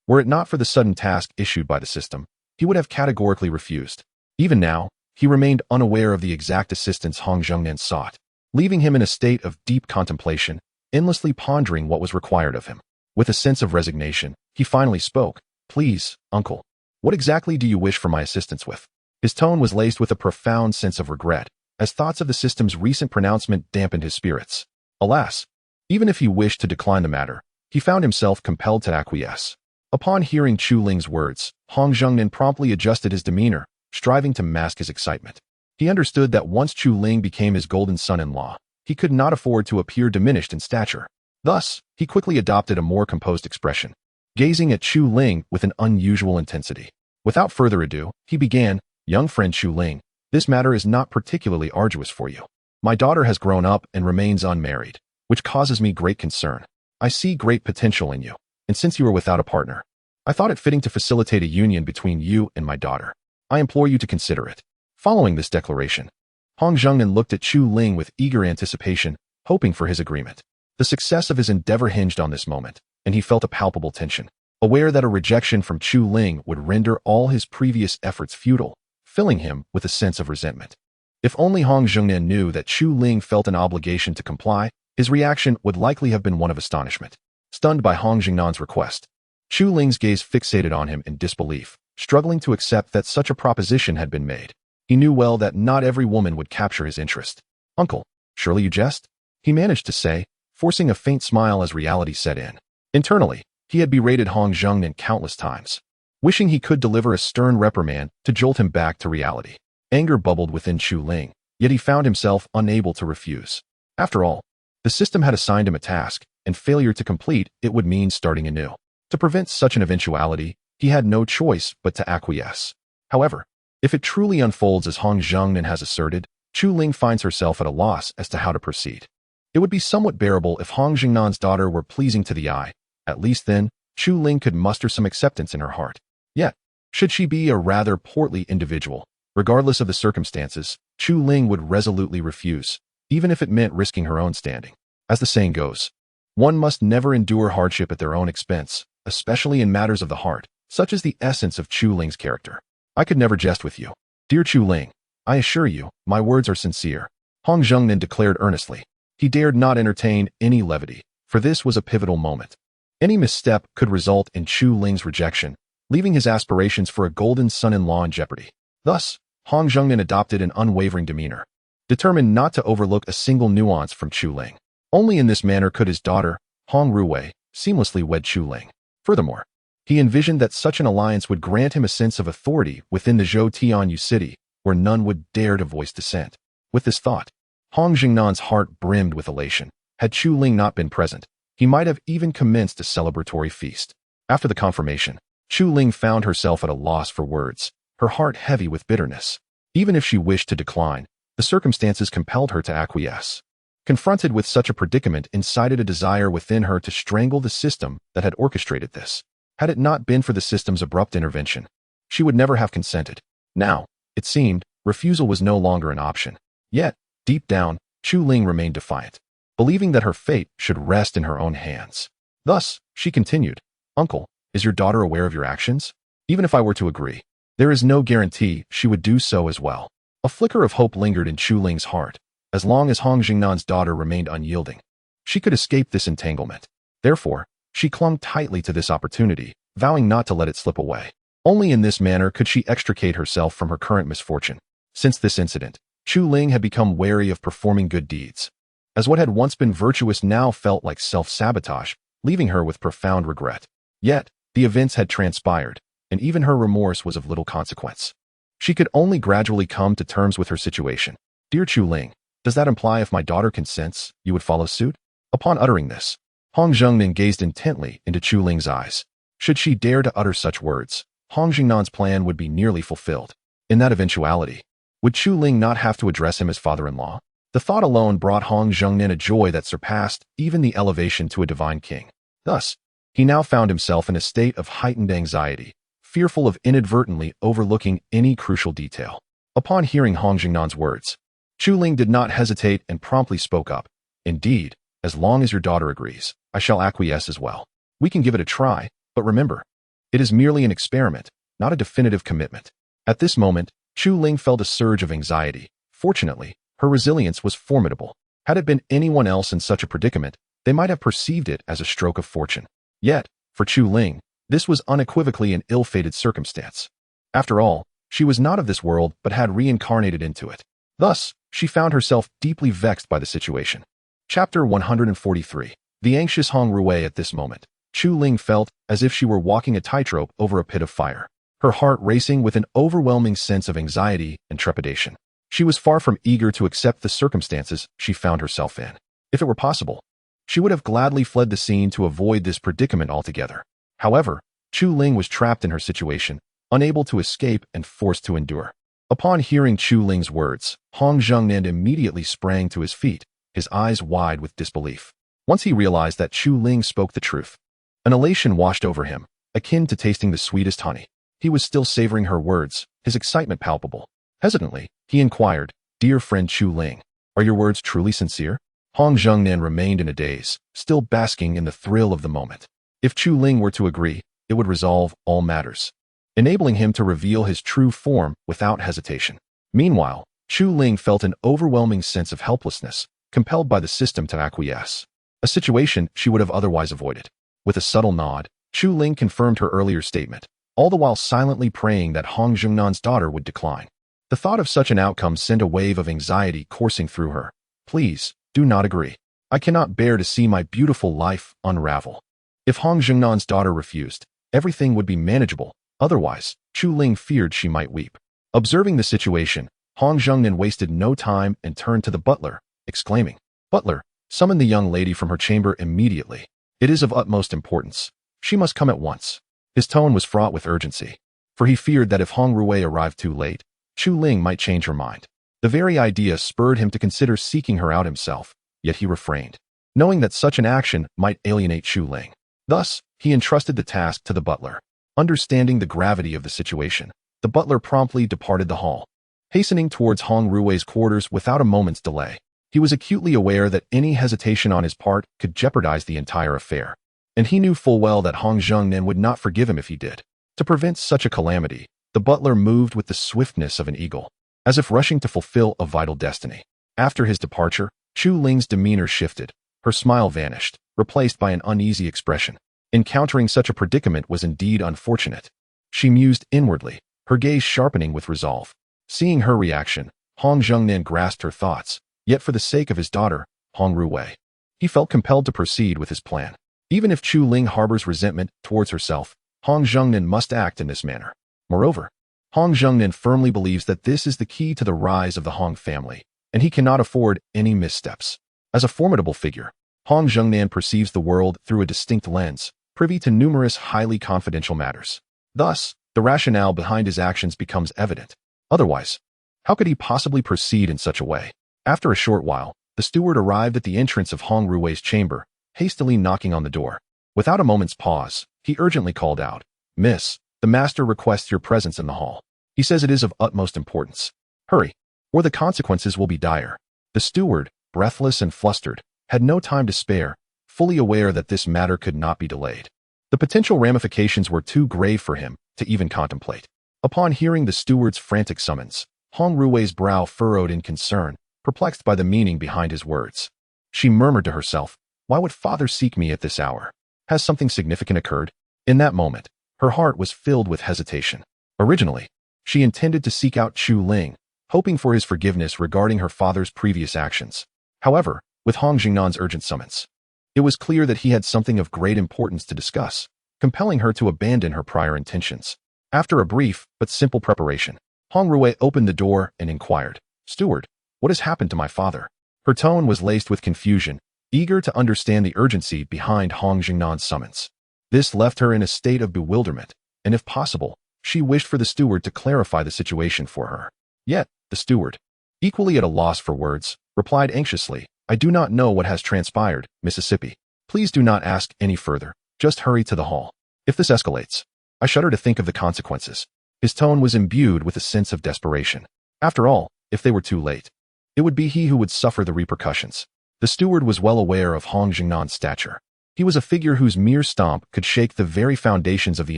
Were it not for the sudden task issued by the system, he would have categorically refused. Even now, he remained unaware of the exact assistance Hong Zhengnan sought, leaving him in a state of deep contemplation, endlessly pondering what was required of him. With a sense of resignation, he finally spoke. "Please, uncle, what exactly do you wish for my assistance with?" His tone was laced with a profound sense of regret, as thoughts of the system's recent pronouncement dampened his spirits. Alas, even if he wished to decline the matter, he found himself compelled to acquiesce. Upon hearing Chu Ling's words, Hong Zhengnan promptly adjusted his demeanor, striving to mask his excitement. He understood that once Chu Ling became his golden son-in-law, he could not afford to appear diminished in stature. Thus, he quickly adopted a more composed expression, gazing at Chu Ling with an unusual intensity. Without further ado, he began, "Young friend Chu Ling, this matter is not particularly arduous for you. My daughter has grown up and remains unmarried, which causes me great concern. I see great potential in you, and since you are without a partner, I thought it fitting to facilitate a union between you and my daughter. I implore you to consider it." Following this declaration, Hong Zhengnan looked at Chu Ling with eager anticipation, hoping for his agreement. The success of his endeavor hinged on this moment, and he felt a palpable tension, aware that a rejection from Chu Ling would render all his previous efforts futile, filling him with a sense of resentment. If only Hong Zhengnan knew that Chu Ling felt an obligation to comply, his reaction would likely have been one of astonishment. Stunned by Hong Zhengnan's request, Chu Ling's gaze fixated on him in disbelief, struggling to accept that such a proposition had been made. He knew well that not every woman would capture his interest. "Uncle, surely you jest?" he managed to say, forcing a faint smile as reality set in. Internally, he had berated Hong Zhengnan countless times, wishing he could deliver a stern reprimand to jolt him back to reality. Anger bubbled within Chu Ling, yet he found himself unable to refuse. After all, the system had assigned him a task, and failure to complete it would mean starting anew. To prevent such an eventuality, he had no choice but to acquiesce. However, if it truly unfolds as Hong Zhengnan has asserted, Chu Ling finds herself at a loss as to how to proceed. It would be somewhat bearable if Hong Zhengnan's daughter were pleasing to the eye. At least then, Chu Ling could muster some acceptance in her heart. Yet, should she be a rather portly individual, regardless of the circumstances, Chu Ling would resolutely refuse, even if it meant risking her own standing. As the saying goes, one must never endure hardship at their own expense, especially in matters of the heart, such as the essence of Chu Ling's character. "I could never jest with you. Dear Chu Ling, I assure you, my words are sincere," Hong Zhengnan declared earnestly. He dared not entertain any levity, for this was a pivotal moment. Any misstep could result in Chu Ling's rejection, leaving his aspirations for a golden son-in-law in jeopardy. Thus, Hong Zhengnan adopted an unwavering demeanor, determined not to overlook a single nuance from Chu Ling. Only in this manner could his daughter, Hong Ruwei, seamlessly wed Chu Ling. Furthermore, he envisioned that such an alliance would grant him a sense of authority within the Zhou Tianyu city, where none would dare to voice dissent. With this thought, Hong Zhengnan's heart brimmed with elation. Had Chu Ling not been present, he might have even commenced a celebratory feast. After the confirmation, Chu Ling found herself at a loss for words, her heart heavy with bitterness. Even if she wished to decline, the circumstances compelled her to acquiesce. Confronted with such a predicament incited a desire within her to strangle the system that had orchestrated this. Had it not been for the system's abrupt intervention, she would never have consented. Now, it seemed, refusal was no longer an option. Yet, deep down, Chu Ling remained defiant, believing that her fate should rest in her own hands. Thus, she continued, "Uncle, is your daughter aware of your actions? Even if I were to agree, there is no guarantee she would do so as well." A flicker of hope lingered in Chu Ling's heart. As long as Hong Zhengnan's daughter remained unyielding, she could escape this entanglement. Therefore, she clung tightly to this opportunity, vowing not to let it slip away. Only in this manner could she extricate herself from her current misfortune. Since this incident, Chu Ling had become wary of performing good deeds, as what had once been virtuous now felt like self-sabotage, leaving her with profound regret. Yet, the events had transpired, and even her remorse was of little consequence. She could only gradually come to terms with her situation. "Dear Chu Ling, does that imply if my daughter consents, you would follow suit?" Upon uttering this, Hong Zhengnan gazed intently into Chu Ling's eyes. Should she dare to utter such words, Hong Zhengnan's plan would be nearly fulfilled. In that eventuality, would Chu Ling not have to address him as father-in-law? The thought alone brought Hong Zhengnan a joy that surpassed even the elevation to a divine king. Thus, he now found himself in a state of heightened anxiety, fearful of inadvertently overlooking any crucial detail. Upon hearing Hong Zhengnan's words, Chu Ling did not hesitate and promptly spoke up. "Indeed, as long as your daughter agrees, I shall acquiesce as well. We can give it a try, but remember, it is merely an experiment, not a definitive commitment." At this moment, Chu Ling felt a surge of anxiety. Fortunately, her resilience was formidable. Had it been anyone else in such a predicament, they might have perceived it as a stroke of fortune. Yet, for Chu Ling, This was unequivocally an ill-fated circumstance. After all, she was not of this world but had reincarnated into it. Thus, she found herself deeply vexed by the situation. Chapter 143. The anxious Hong Rui. At this moment, Chu Ling felt as if she were walking a tightrope over a pit of fire, her heart racing with an overwhelming sense of anxiety and trepidation. She was far from eager to accept the circumstances she found herself in. If it were possible, she would have gladly fled the scene to avoid this predicament altogether. However, Chu Ling was trapped in her situation, unable to escape and forced to endure. Upon hearing Chu Ling's words, Hong Zhengnan immediately sprang to his feet, his eyes wide with disbelief. Once he realized that Chu Ling spoke the truth, an elation washed over him, akin to tasting the sweetest honey. He was still savoring her words, his excitement palpable. Hesitantly, he inquired, "Dear friend Chu Ling, are your words truly sincere?" Hong Zhengnan remained in a daze, still basking in the thrill of the moment. If Chu Ling were to agree, it would resolve all matters, enabling him to reveal his true form without hesitation. Meanwhile, Chu Ling felt an overwhelming sense of helplessness, compelled by the system to acquiesce, a situation she would have otherwise avoided. With a subtle nod, Chu Ling confirmed her earlier statement, all the while silently praying that Hong Zhengnan's daughter would decline. The thought of such an outcome sent a wave of anxiety coursing through her. "Please, do not agree. I cannot bear to see my beautiful life unravel." If Hong Zhengnan's daughter refused, everything would be manageable. Otherwise, Chu Ling feared she might weep. Observing the situation, Hong Zhengnan wasted no time and turned to the butler, exclaiming, "Butler, summon the young lady from her chamber immediately. It is of utmost importance. She must come at once." His tone was fraught with urgency, for he feared that if Hong Rui arrived too late, Chu Ling might change her mind. The very idea spurred him to consider seeking her out himself, yet he refrained, knowing that such an action might alienate Chu Ling. Thus, he entrusted the task to the butler. Understanding the gravity of the situation, the butler promptly departed the hall, hastening towards Hong Rui's quarters without a moment's delay. He was acutely aware that any hesitation on his part could jeopardize the entire affair, and he knew full well that Hong Zhengnan would not forgive him if he did. To prevent such a calamity, the butler moved with the swiftness of an eagle, as if rushing to fulfill a vital destiny. After his departure, Chu Ling's demeanor shifted, her smile vanished, replaced by an uneasy expression. Encountering such a predicament was indeed unfortunate. She mused inwardly, her gaze sharpening with resolve. Seeing her reaction, Hong Zhengnan grasped her thoughts, yet for the sake of his daughter, Hong Rui, he felt compelled to proceed with his plan. Even if Chu Ling harbors resentment towards herself, Hong Zhengnan must act in this manner. Moreover, Hong Zhengnan firmly believes that this is the key to the rise of the Hong family, and he cannot afford any missteps. As a formidable figure, Hong Zhengnan perceives the world through a distinct lens, privy to numerous highly confidential matters. Thus, the rationale behind his actions becomes evident. Otherwise, how could he possibly proceed in such a way? After a short while, the steward arrived at the entrance of Hong Rui's chamber, hastily knocking on the door. Without a moment's pause, he urgently called out, "Miss, the master requests your presence in the hall. He says it is of utmost importance. Hurry, or the consequences will be dire." The steward, breathless and flustered, had no time to spare, fully aware that this matter could not be delayed. The potential ramifications were too grave for him to even contemplate. Upon hearing the steward's frantic summons, Hong Rui's brow furrowed in concern, perplexed by the meaning behind his words. She murmured to herself, "Why would father seek me at this hour? Has something significant occurred?" In that moment, her heart was filled with hesitation. Originally, she intended to seek out Chu Ling, hoping for his forgiveness regarding her father's previous actions. However, with Hong Zhengnan's urgent summons, it was clear that he had something of great importance to discuss, compelling her to abandon her prior intentions. After a brief but simple preparation, Hong Rui opened the door and inquired, "Steward, what has happened to my father?" Her tone was laced with confusion, eager to understand the urgency behind Hong Zhengnan's summons. This left her in a state of bewilderment, and if possible, she wished for the steward to clarify the situation for her. Yet, the steward, equally at a loss for words, replied anxiously, "I do not know what has transpired, Mississippi. Please do not ask any further. Just hurry to the hall. If this escalates, I shudder to think of the consequences." His tone was imbued with a sense of desperation. After all, if they were too late, it would be he who would suffer the repercussions. The steward was well aware of Hong Zhengnan's stature. He was a figure whose mere stomp could shake the very foundations of the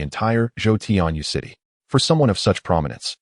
entire Zhou city. For someone of such prominence,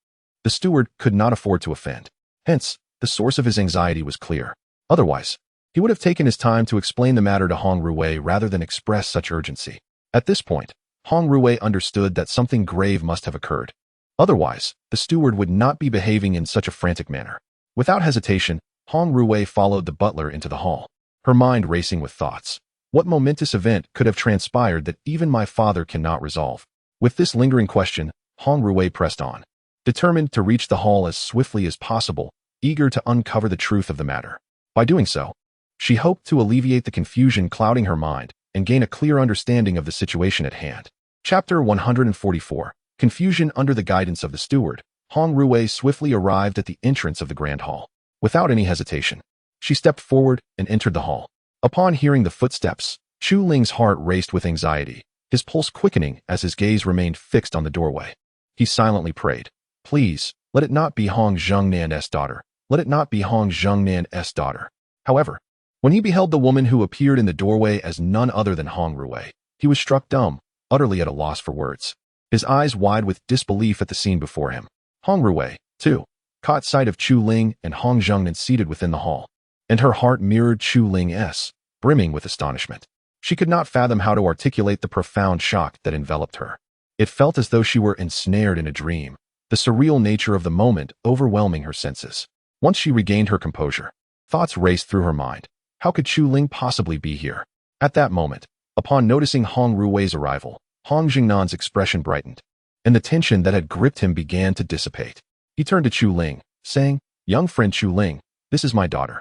the steward could not afford to offend. Hence, the source of his anxiety was clear. Otherwise, he would have taken his time to explain the matter to Hong Rui rather than express such urgency. At this point, Hong Ruwei understood that something grave must have occurred. Otherwise, the steward would not be behaving in such a frantic manner. Without hesitation, Hong Ruwei followed the butler into the hall, her mind racing with thoughts. What momentous event could have transpired that even my father cannot resolve? With this lingering question, Hong Ruwei pressed on, determined to reach the hall as swiftly as possible, eager to uncover the truth of the matter. By doing so, she hoped to alleviate the confusion clouding her mind and gain a clear understanding of the situation at hand. Chapter 144. Confusion under the guidance of the steward. Hong Ruwei swiftly arrived at the entrance of the grand hall. Without any hesitation, she stepped forward and entered the hall. Upon hearing the footsteps, Chu Ling's heart raced with anxiety, his pulse quickening as his gaze remained fixed on the doorway. He silently prayed, "Please, let it not be Hong Zhongnan's daughter. Let it not be Hong Zhongnan's daughter." However, when he beheld the woman who appeared in the doorway as none other than Hong Ruwei, he was struck dumb, utterly at a loss for words. His eyes wide with disbelief at the scene before him. Hong Ruwei, too, caught sight of Chu Ling and Hong Zhongnan seated within the hall, and her heart mirrored Chu Ling's, brimming with astonishment. She could not fathom how to articulate the profound shock that enveloped her. It felt as though she were ensnared in a dream, the surreal nature of the moment overwhelming her senses. Once she regained her composure, thoughts raced through her mind. How could Chu Ling possibly be here? At that moment, upon noticing Hong Ruwei's arrival, Hong Jingnan's expression brightened, and the tension that had gripped him began to dissipate. He turned to Chu Ling, saying, "Young friend Chu Ling, this is my daughter.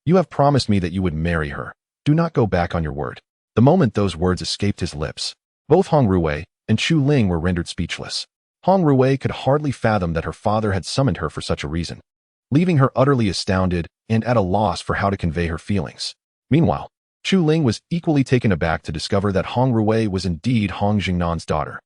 You have promised me that you would marry her. Do not go back on your word." The moment those words escaped his lips, both Hong Ruwei and Chu Ling were rendered speechless. Hong Ruwei could hardly fathom that her father had summoned her for such a reason, leaving her utterly astounded and at a loss for how to convey her feelings. Meanwhile, Chu Ling was equally taken aback to discover that Hong Ruwei was indeed Hong Jingnan's daughter.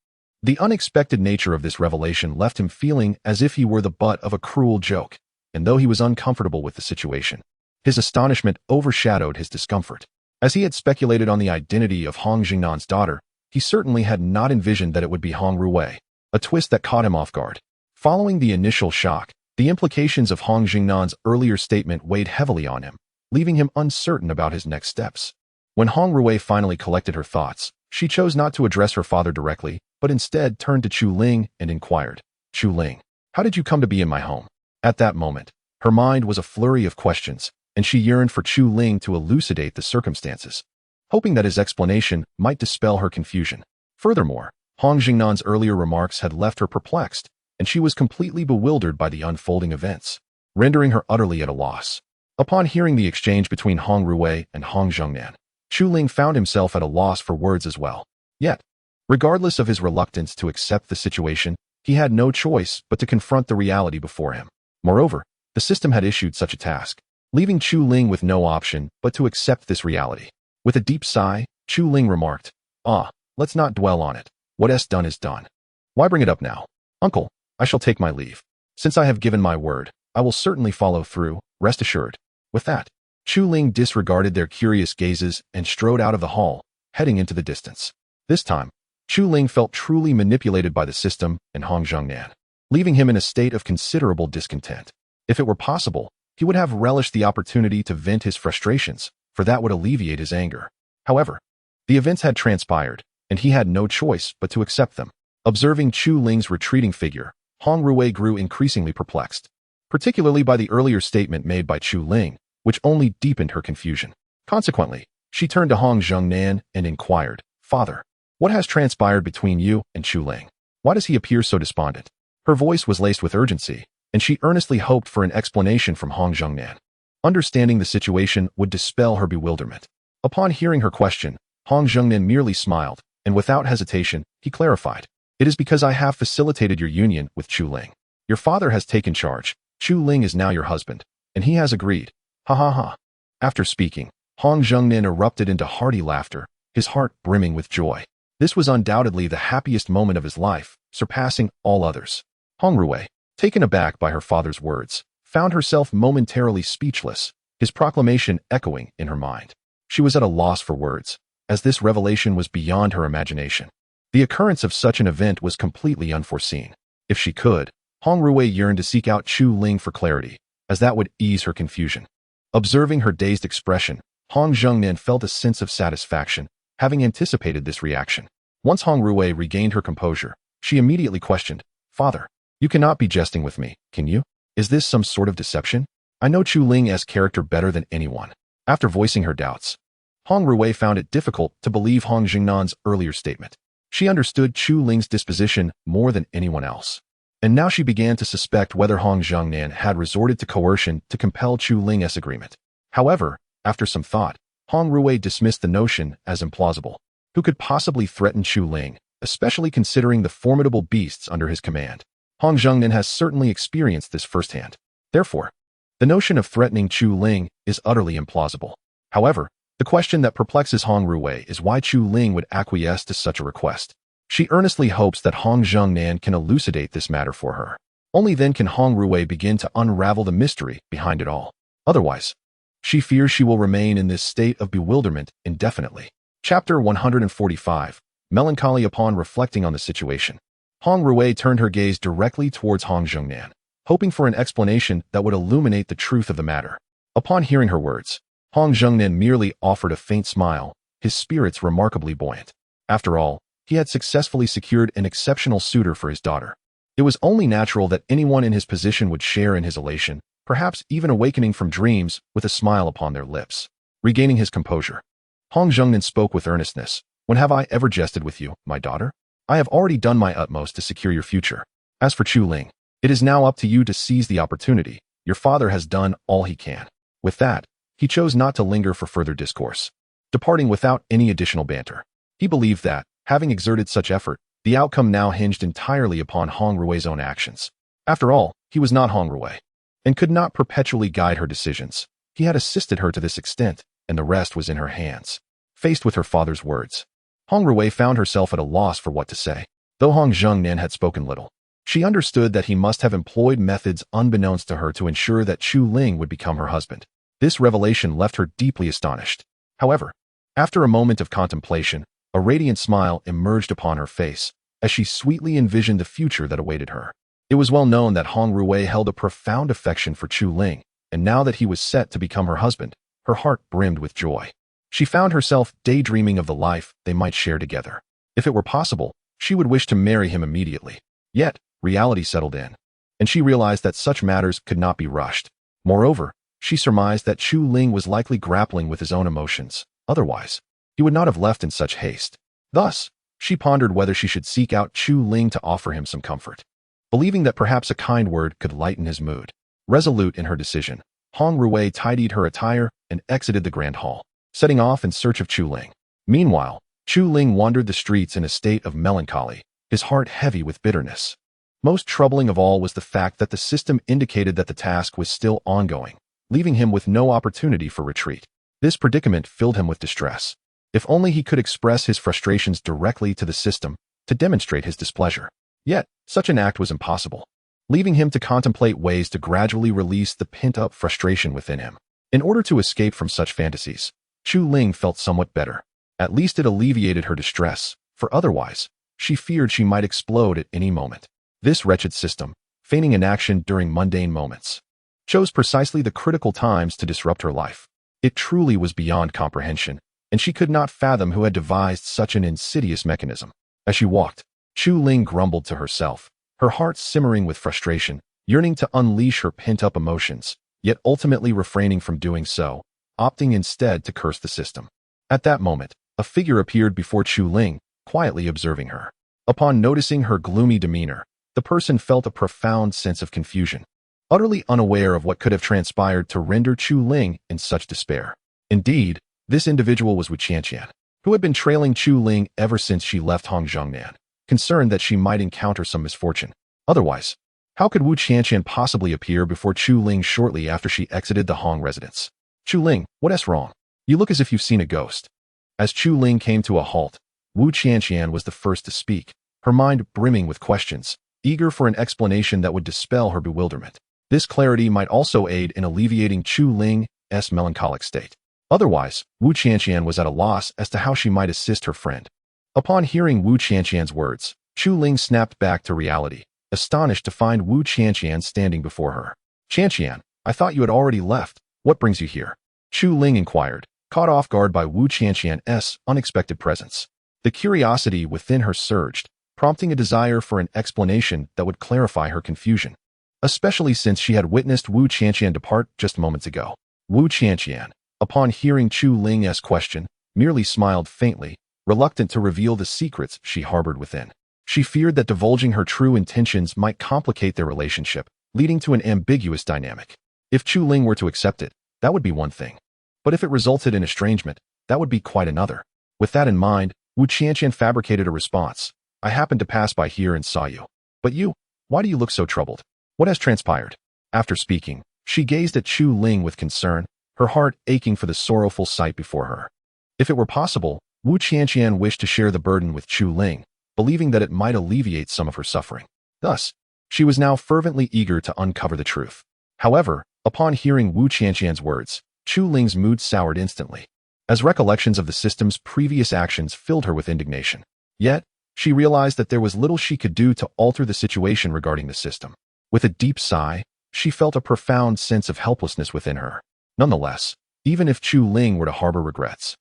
The unexpected nature of this revelation left him feeling as if he were the butt of a cruel joke, and though he was uncomfortable with the situation, his astonishment overshadowed his discomfort. As he had speculated on the identity of Hong Jingnan's daughter, he certainly had not envisioned that it would be Hong Ruwei, a twist that caught him off guard. Following the initial shock, the implications of Hong Jingnan's earlier statement weighed heavily on him, leaving him uncertain about his next steps. When Hong Ruwei finally collected her thoughts, she chose not to address her father directly, but instead turned to Chu Ling and inquired, "Chu Ling, how did you come to be in my home?" At that moment, her mind was a flurry of questions, and she yearned for Chu Ling to elucidate the circumstances, hoping that his explanation might dispel her confusion. Furthermore, Hong Jingnan's earlier remarks had left her perplexed, and she was completely bewildered by the unfolding events, rendering her utterly at a loss. Upon hearing the exchange between Hong Ruwei and Hong Zhongnan, Chu Ling found himself at a loss for words as well. Yet, regardless of his reluctance to accept the situation, he had no choice but to confront the reality before him. Moreover, the system had issued such a task, leaving Chu Ling with no option but to accept this reality. With a deep sigh, Chu Ling remarked, "Let's not dwell on it. What's done is done. Why bring it up now? Uncle, I shall take my leave. Since I have given my word, I will certainly follow through, rest assured." With that, Chu Ling disregarded their curious gazes and strode out of the hall, heading into the distance. This time, Chu Ling felt truly manipulated by the system and Hong Zhongnan, leaving him in a state of considerable discontent. If it were possible, he would have relished the opportunity to vent his frustrations, for that would alleviate his anger. However, the events had transpired, and he had no choice but to accept them. Observing Chu Ling's retreating figure, Hong Ruwei grew increasingly perplexed, particularly by the earlier statement made by Chu Ling, which only deepened her confusion. Consequently, she turned to Hong Zhongnan and inquired, "Father, what has transpired between you and Chu Ling? Why does he appear so despondent?" Her voice was laced with urgency, and she earnestly hoped for an explanation from Hong Zhongnan. Understanding the situation would dispel her bewilderment. Upon hearing her question, Hong Zhongnan merely smiled, and without hesitation, he clarified, "It is because I have facilitated your union with Chu Ling. Your father has taken charge. Chu Ling is now your husband, and he has agreed. Ha ha ha." After speaking, Hong Zhongnan erupted into hearty laughter, his heart brimming with joy. This was undoubtedly the happiest moment of his life, surpassing all others. Hong Ruwei, taken aback by her father's words, found herself momentarily speechless, his proclamation echoing in her mind. She was at a loss for words, as this revelation was beyond her imagination. The occurrence of such an event was completely unforeseen. If she could, Hong Ruwei yearned to seek out Chu Ling for clarity, as that would ease her confusion. Observing her dazed expression, Hong Zhongnan felt a sense of satisfaction, having anticipated this reaction. Once Hong Ruwei regained her composure, she immediately questioned, "Father, you cannot be jesting with me, can you? Is this some sort of deception? I know Chu Ling's character better than anyone." After voicing her doubts, Hong Ruwei found it difficult to believe Hong Jingnan's earlier statement. She understood Chu Ling's disposition more than anyone else. And now she began to suspect whether Hong Jingnan had resorted to coercion to compel Chu Ling's agreement. However, after some thought, Hong Ruwei dismissed the notion as implausible. Who could possibly threaten Chu Ling, especially considering the formidable beasts under his command? Hong Jingnan has certainly experienced this firsthand. Therefore, the notion of threatening Chu Ling is utterly implausible. However, the question that perplexes Hong Ruwei is why Chu Ling would acquiesce to such a request. She earnestly hopes that Hong Jingnan can elucidate this matter for her. Only then can Hong Ruwei begin to unravel the mystery behind it all. Otherwise, she fears she will remain in this state of bewilderment indefinitely. Chapter 145. Melancholy upon reflecting on the situation. Hong Ruwei turned her gaze directly towards Hong Jingnan, hoping for an explanation that would illuminate the truth of the matter. Upon hearing her words, Hong Jingnan merely offered a faint smile, his spirits remarkably buoyant. After all, he had successfully secured an exceptional suitor for his daughter. It was only natural that anyone in his position would share in his elation, perhaps even awakening from dreams with a smile upon their lips. Regaining his composure, Hong Jingnan spoke with earnestness. "When have I ever jested with you, my daughter? I have already done my utmost to secure your future. As for Chu Ling, it is now up to you to seize the opportunity. Your father has done all he can." With that, he chose not to linger for further discourse, departing without any additional banter. He believed that, having exerted such effort, the outcome now hinged entirely upon Hong Ruwei's own actions. After all, he was not Hong Ruwei, and could not perpetually guide her decisions. He had assisted her to this extent, and the rest was in her hands. Faced with her father's words, Hong Ruwei found herself at a loss for what to say. Though Hong Jingnan had spoken little, she understood that he must have employed methods unbeknownst to her to ensure that Chu Ling would become her husband. This revelation left her deeply astonished. However, after a moment of contemplation, a radiant smile emerged upon her face as she sweetly envisioned the future that awaited her. It was well known that Hong Ruwei held a profound affection for Chu Ling, and now that he was set to become her husband, her heart brimmed with joy. She found herself daydreaming of the life they might share together. If it were possible, she would wish to marry him immediately. Yet, reality settled in, and she realized that such matters could not be rushed. Moreover, she surmised that Chu Ling was likely grappling with his own emotions. Otherwise, he would not have left in such haste. Thus, she pondered whether she should seek out Chu Ling to offer him some comfort, believing that perhaps a kind word could lighten his mood. Resolute in her decision, Hong Ruwei tidied her attire and exited the grand hall, setting off in search of Chu Ling. Meanwhile, Chu Ling wandered the streets in a state of melancholy, his heart heavy with bitterness. Most troubling of all was the fact that the system indicated that the task was still ongoing, leaving him with no opportunity for retreat. This predicament filled him with distress. If only he could express his frustrations directly to the system to demonstrate his displeasure. Yet, such an act was impossible, leaving him to contemplate ways to gradually release the pent-up frustration within him. In order to escape from such fantasies, Chu Ling felt somewhat better. At least it alleviated her distress, for otherwise, she feared she might explode at any moment. This wretched system, feigning inaction during mundane moments, chose precisely the critical times to disrupt her life. It truly was beyond comprehension, and she could not fathom who had devised such an insidious mechanism. As she walked, Chu Ling grumbled to herself, her heart simmering with frustration, yearning to unleash her pent-up emotions, yet ultimately refraining from doing so, opting instead to curse the system. At that moment, a figure appeared before Chu Ling, quietly observing her. Upon noticing her gloomy demeanor, the person felt a profound sense of confusion, utterly unaware of what could have transpired to render Chu Ling in such despair. Indeed, this individual was Wu Qianqian, who had been trailing Chu Ling ever since she left Hong Jingnan, concerned that she might encounter some misfortune. Otherwise, how could Wu Qianqian possibly appear before Chu Ling shortly after she exited the Hong residence? "Chu Ling, what's wrong? You look as if you've seen a ghost." As Chu Ling came to a halt, Wu Qianqian was the first to speak, her mind brimming with questions, eager for an explanation that would dispel her bewilderment. This clarity might also aid in alleviating Chu Ling's melancholic state. Otherwise, Wu Qianqian was at a loss as to how she might assist her friend. Upon hearing Wu Qianqian's words, Chu Ling snapped back to reality, astonished to find Wu Qianqian standing before her. "Qianqian, I thought you had already left. What brings you here?" Chu Ling inquired, caught off guard by Wu Qianqian's unexpected presence. The curiosity within her surged, prompting a desire for an explanation that would clarify her confusion, especially since she had witnessed Wu Qianqian depart just moments ago. Wu Qianqian, upon hearing Chu Ling's question, merely smiled faintly, reluctant to reveal the secrets she harbored within. She feared that divulging her true intentions might complicate their relationship, leading to an ambiguous dynamic. If Chu Ling were to accept it, that would be one thing. But if it resulted in estrangement, that would be quite another. With that in mind, Wu Qianqian fabricated a response. I happened to pass by here and saw you. But you, why do you look so troubled? What has transpired? After speaking, she gazed at Chu Ling with concern, her heart aching for the sorrowful sight before her. If it were possible, Wu Qianqian wished to share the burden with Chu Ling, believing that it might alleviate some of her suffering. Thus, she was now fervently eager to uncover the truth. However, upon hearing Wu Qianqian's words, Chu Ling's mood soured instantly, as recollections of the system's previous actions filled her with indignation. Yet, she realized that there was little she could do to alter the situation regarding the system. With a deep sigh, she felt a profound sense of helplessness within her. Nonetheless, even if Chu Ling were to harbor regrets,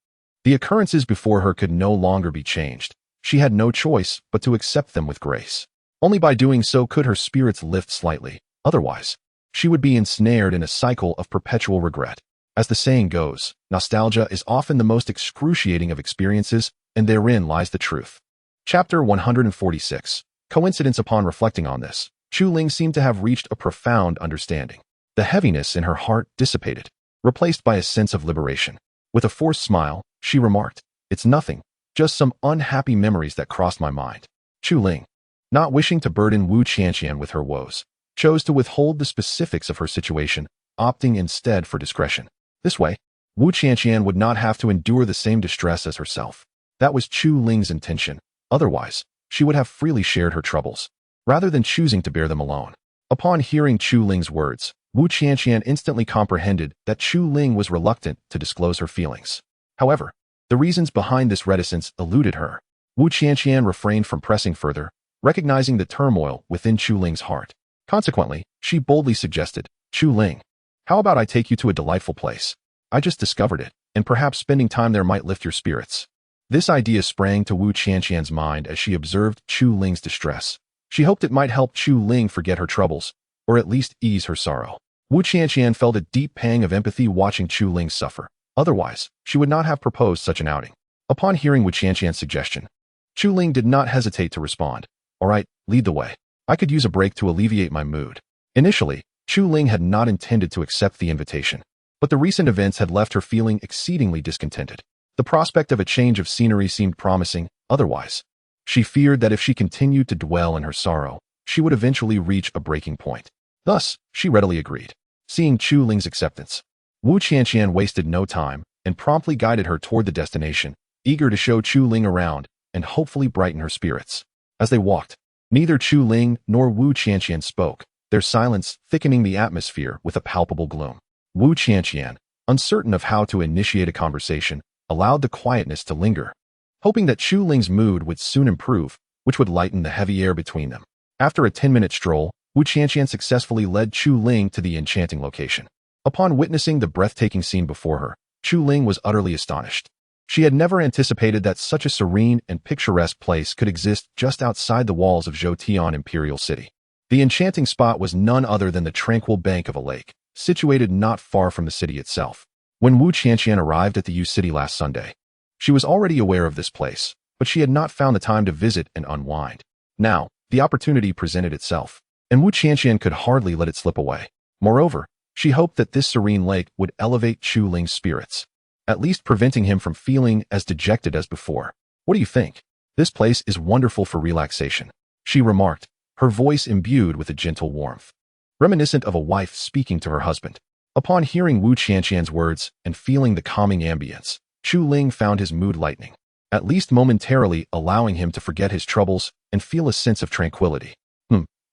the occurrences before her could no longer be changed. She had no choice but to accept them with grace. Only by doing so could her spirits lift slightly. Otherwise, she would be ensnared in a cycle of perpetual regret. As the saying goes, nostalgia is often the most excruciating of experiences, and therein lies the truth. Chapter 146. Coincidence. Upon reflecting on this, Chu Ling seemed to have reached a profound understanding. The heaviness in her heart dissipated, replaced by a sense of liberation. With a forced smile, she remarked, "It's nothing, just some unhappy memories that crossed my mind." Chu Ling, not wishing to burden Wu Qianqian with her woes, chose to withhold the specifics of her situation, opting instead for discretion. This way, Wu Qianqian would not have to endure the same distress as herself. That was Chu Ling's intention. Otherwise, she would have freely shared her troubles, rather than choosing to bear them alone. Upon hearing Chu Ling's words, Wu Qianqian instantly comprehended that Chu Ling was reluctant to disclose her feelings. However, the reasons behind this reticence eluded her. Wu Qianqian refrained from pressing further, recognizing the turmoil within Chu Ling's heart. Consequently, she boldly suggested, "Chu Ling, how about I take you to a delightful place? I just discovered it, and perhaps spending time there might lift your spirits." This idea sprang to Wu Qianqian's mind as she observed Chu Ling's distress. She hoped it might help Chu Ling forget her troubles, or at least ease her sorrow. Wu Qianqian felt a deep pang of empathy watching Chu Ling suffer. Otherwise, she would not have proposed such an outing. Upon hearing Wu Qianqian's suggestion, Chu Ling did not hesitate to respond. "All right, lead the way. I could use a break to alleviate my mood." Initially, Chu Ling had not intended to accept the invitation, but the recent events had left her feeling exceedingly discontented. The prospect of a change of scenery seemed promising. Otherwise, she feared that if she continued to dwell in her sorrow, she would eventually reach a breaking point. Thus, she readily agreed. Seeing Chu Ling's acceptance, Wu Qianqian wasted no time and promptly guided her toward the destination, eager to show Chu Ling around and hopefully brighten her spirits. As they walked, neither Chu Ling nor Wu Qianqian spoke, their silence thickening the atmosphere with a palpable gloom. Wu Qianqian, uncertain of how to initiate a conversation, allowed the quietness to linger, hoping that Chu Ling's mood would soon improve, which would lighten the heavy air between them. After a 10-minute stroll, Wu Qianqian successfully led Chu Ling to the enchanting location. Upon witnessing the breathtaking scene before her, Chu Ling was utterly astonished. She had never anticipated that such a serene and picturesque place could exist just outside the walls of Zhoutian Imperial City. The enchanting spot was none other than the tranquil bank of a lake, situated not far from the city itself. When Wu Qianqian arrived at the U City last Sunday, she was already aware of this place, but she had not found the time to visit and unwind. Now, the opportunity presented itself, and Wu Qianqian could hardly let it slip away. Moreover, she hoped that this serene lake would elevate Chu Ling's spirits, at least preventing him from feeling as dejected as before. "What do you think? This place is wonderful for relaxation," she remarked, her voice imbued with a gentle warmth, reminiscent of a wife speaking to her husband. Upon hearing Wu Qianqian's words and feeling the calming ambience, Chu Ling found his mood lightening, at least momentarily allowing him to forget his troubles and feel a sense of tranquility.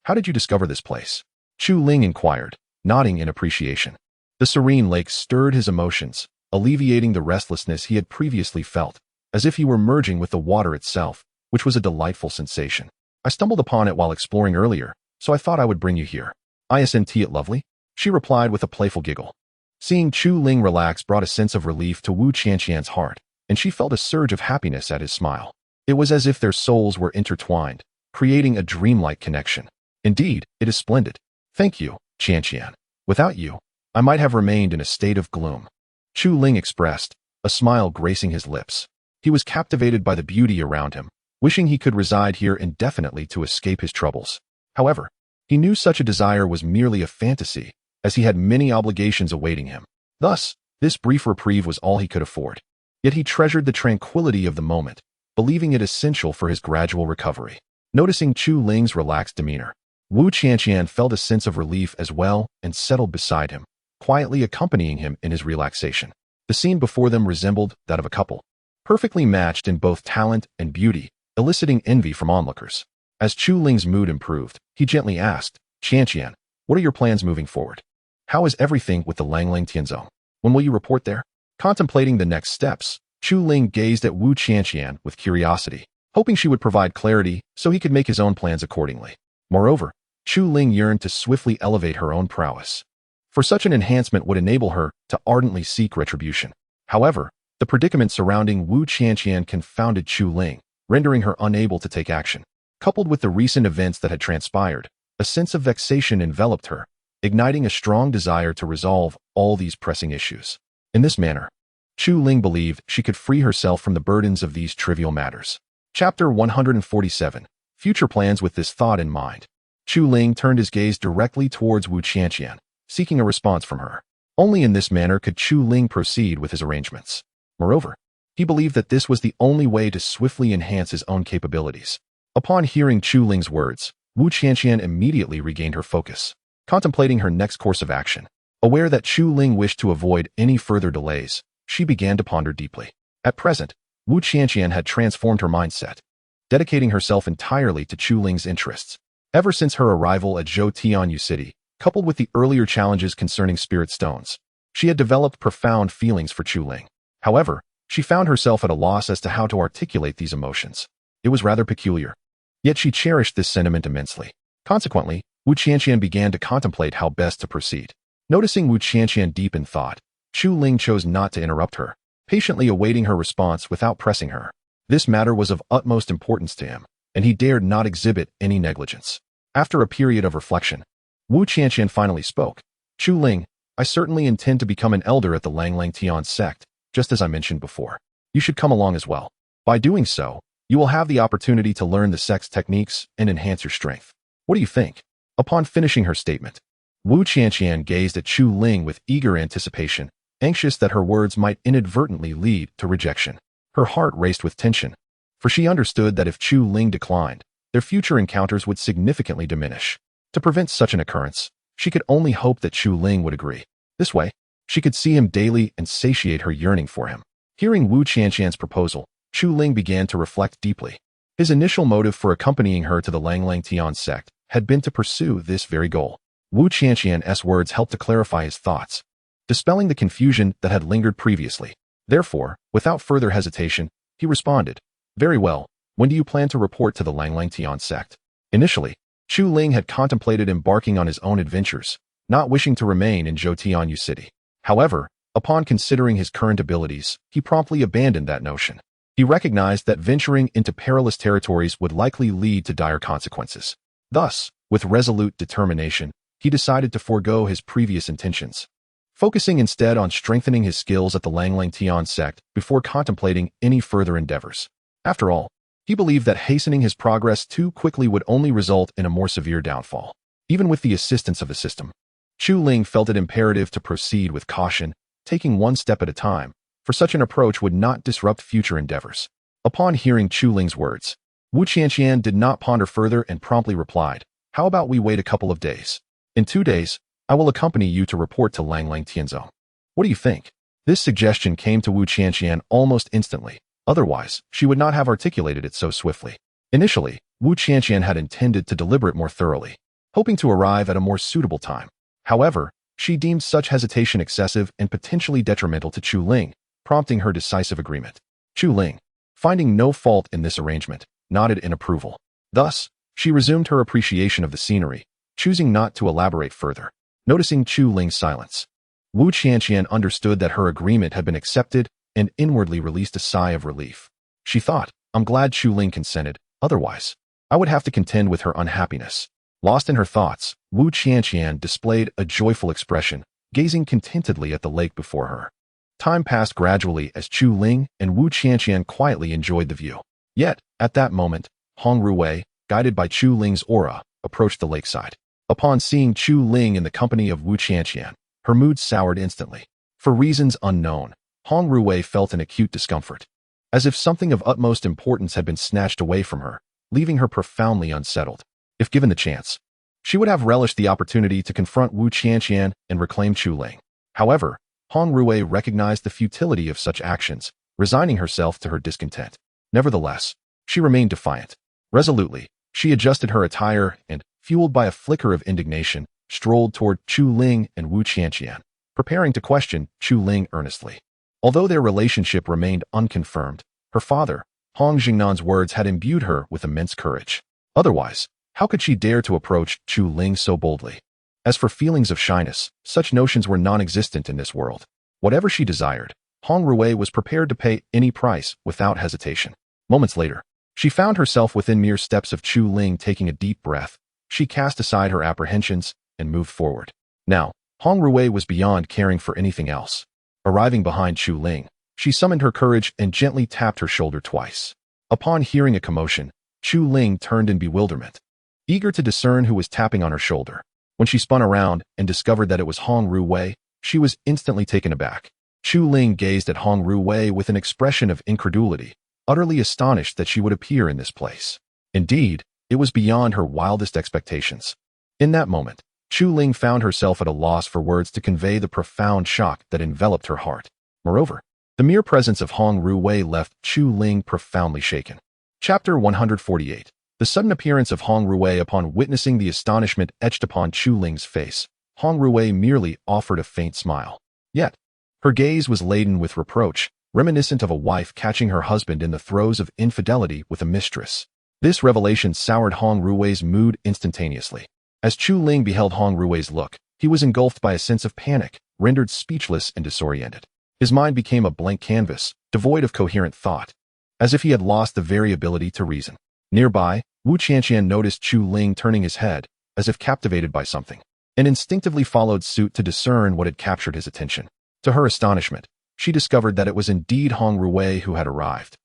How did you discover this place?" Chu Ling inquired, nodding in appreciation. The serene lake stirred his emotions, alleviating the restlessness he had previously felt, as if he were merging with the water itself, which was a delightful sensation. "I stumbled upon it while exploring earlier, so I thought I would bring you here. Isn't it lovely?" she replied with a playful giggle. Seeing Chu Ling relax brought a sense of relief to Wu Qianqian's heart, and she felt a surge of happiness at his smile. It was as if their souls were intertwined, creating a dreamlike connection. Indeed, it is splendid. Thank you, Qianqian. Without you, I might have remained in a state of gloom. Chu Ling expressed, a smile gracing his lips. He was captivated by the beauty around him, wishing he could reside here indefinitely to escape his troubles. However, he knew such a desire was merely a fantasy, as he had many obligations awaiting him. Thus, this brief reprieve was all he could afford. Yet he treasured the tranquility of the moment, believing it essential for his gradual recovery. Noticing Chu Ling's relaxed demeanor, Wu Qianqian felt a sense of relief as well and settled beside him, quietly accompanying him in his relaxation. The scene before them resembled that of a couple, perfectly matched in both talent and beauty, eliciting envy from onlookers. As Chu Ling's mood improved, he gently asked, Qianqian, what are your plans moving forward? How is everything with the Langlang Tianzong? When will you report there? Contemplating the next steps, Chu Ling gazed at Wu Qianqian with curiosity, hoping she would provide clarity so he could make his own plans accordingly. Moreover, Chu Ling yearned to swiftly elevate her own prowess, for such an enhancement would enable her to ardently seek retribution. However, the predicament surrounding Wu Qianqian confounded Chu Ling, rendering her unable to take action. Coupled with the recent events that had transpired, a sense of vexation enveloped her, igniting a strong desire to resolve all these pressing issues. In this manner, Chu Ling believed she could free herself from the burdens of these trivial matters. Chapter 147. Future plans. With this thought in mind, Chu Ling turned his gaze directly towards Wu Qianqian, seeking a response from her. Only in this manner could Chu Ling proceed with his arrangements. Moreover, he believed that this was the only way to swiftly enhance his own capabilities. Upon hearing Chu Ling's words, Wu Qianqian immediately regained her focus, contemplating her next course of action. Aware that Chu Ling wished to avoid any further delays, she began to ponder deeply. At present, Wu Qianqian had transformed her mindset, dedicating herself entirely to Chu Ling's interests. Ever since her arrival at Zhou Tianyu City, coupled with the earlier challenges concerning spirit stones, she had developed profound feelings for Chu Ling. However, she found herself at a loss as to how to articulate these emotions. It was rather peculiar. Yet she cherished this sentiment immensely. Consequently, Wu Qianqian began to contemplate how best to proceed. Noticing Wu Qianqian deep in thought, Chu Ling chose not to interrupt her, patiently awaiting her response without pressing her. This matter was of utmost importance to him, and he dared not exhibit any negligence. After a period of reflection, Wu Qianqian finally spoke. Chu Ling, I certainly intend to become an elder at the Langlang Tian sect, just as I mentioned before. You should come along as well. By doing so, you will have the opportunity to learn the sect's techniques and enhance your strength. What do you think? Upon finishing her statement, Wu Qianqian gazed at Chu Ling with eager anticipation, anxious that her words might inadvertently lead to rejection. Her heart raced with tension, for she understood that if Chu Ling declined, their future encounters would significantly diminish. To prevent such an occurrence, she could only hope that Chu Ling would agree. This way, she could see him daily and satiate her yearning for him. Hearing Wu Qianqian's proposal, Chu Ling began to reflect deeply. His initial motive for accompanying her to the Langlang Tian sect had been to pursue this very goal. Wu Qianqian's words helped to clarify his thoughts, dispelling the confusion that had lingered previously. Therefore, without further hesitation, he responded, Very well, when do you plan to report to the Langlang Tian sect? Initially, Chu Ling had contemplated embarking on his own adventures, not wishing to remain in Zhou Tianyu City. However, upon considering his current abilities, he promptly abandoned that notion. He recognized that venturing into perilous territories would likely lead to dire consequences. Thus, with resolute determination, he decided to forego his previous intentions, focusing instead on strengthening his skills at the Langlang Tian sect before contemplating any further endeavors. After all, he believed that hastening his progress too quickly would only result in a more severe downfall. Even with the assistance of the system, Chu Ling felt it imperative to proceed with caution, taking one step at a time, for such an approach would not disrupt future endeavors. Upon hearing Chu Ling's words, Wu Qianqian did not ponder further and promptly replied, How about we wait a couple of days? In 2 days, I will accompany you to report to Langlang Tianzong. What do you think? This suggestion came to Wu Qianqian almost instantly. Otherwise, she would not have articulated it so swiftly. Initially, Wu Qianqian had intended to deliberate more thoroughly, hoping to arrive at a more suitable time. However, she deemed such hesitation excessive and potentially detrimental to Chu Ling, prompting her decisive agreement. Chu Ling, finding no fault in this arrangement, nodded in approval. Thus, she resumed her appreciation of the scenery, choosing not to elaborate further. Noticing Chu Ling's silence, Wu Qianqian understood that her agreement had been accepted and inwardly released a sigh of relief. She thought, I'm glad Chu Ling consented, otherwise I would have to contend with her unhappiness. Lost in her thoughts, Wu Qianqian displayed a joyful expression, gazing contentedly at the lake before her. Time passed gradually as Chu Ling and Wu Qianqian quietly enjoyed the view. Yet, at that moment, Hong Ruwei, guided by Chu Ling's aura, approached the lakeside. Upon seeing Chu Ling in the company of Wu Qianqian, her mood soured instantly. For reasons unknown, Hong Ruwei felt an acute discomfort, as if something of utmost importance had been snatched away from her, leaving her profoundly unsettled. If given the chance, she would have relished the opportunity to confront Wu Qianqian and reclaim Chu Ling. However, Hong Ruwei recognized the futility of such actions, resigning herself to her discontent. Nevertheless, she remained defiant. Resolutely, she adjusted her attire and, fueled by a flicker of indignation, strolled toward Chu Ling and Wu Qianqian, preparing to question Chu Ling earnestly. Although their relationship remained unconfirmed, her father, Hong Jingnan's words had imbued her with immense courage. Otherwise, how could she dare to approach Chu Ling so boldly? As for feelings of shyness, such notions were non-existent in this world. Whatever she desired, Hong Ruwei was prepared to pay any price without hesitation. Moments later, she found herself within mere steps of Chu Ling. Taking a deep breath, she cast aside her apprehensions and moved forward. Now, Hong Ruwei was beyond caring for anything else. Arriving behind Chu Ling, she summoned her courage and gently tapped her shoulder twice. Upon hearing a commotion, Chu Ling turned in bewilderment, eager to discern who was tapping on her shoulder. When she spun around and discovered that it was Hong Ruwei, she was instantly taken aback. Chu Ling gazed at Hong Ruwei with an expression of incredulity, utterly astonished that she would appear in this place. Indeed, it was beyond her wildest expectations. In that moment, Chu Ling found herself at a loss for words to convey the profound shock that enveloped her heart. Moreover, the mere presence of Hong Ruwei left Chu Ling profoundly shaken. Chapter 148. The sudden appearance of Hong Ruwei. Upon witnessing the astonishment etched upon Chu Ling's face, Hong Ruwei merely offered a faint smile. Yet, her gaze was laden with reproach, reminiscent of a wife catching her husband in the throes of infidelity with a mistress. This revelation soured Hong Ruwei's mood instantaneously. As Chu Ling beheld Hong Ruwei's look, he was engulfed by a sense of panic, rendered speechless and disoriented. His mind became a blank canvas, devoid of coherent thought, as if he had lost the very ability to reason. Nearby, Wu Qianqian noticed Chu Ling turning his head, as if captivated by something, and instinctively followed suit to discern what had captured his attention. To her astonishment, she discovered that it was indeed Hong Ruwei who had arrived,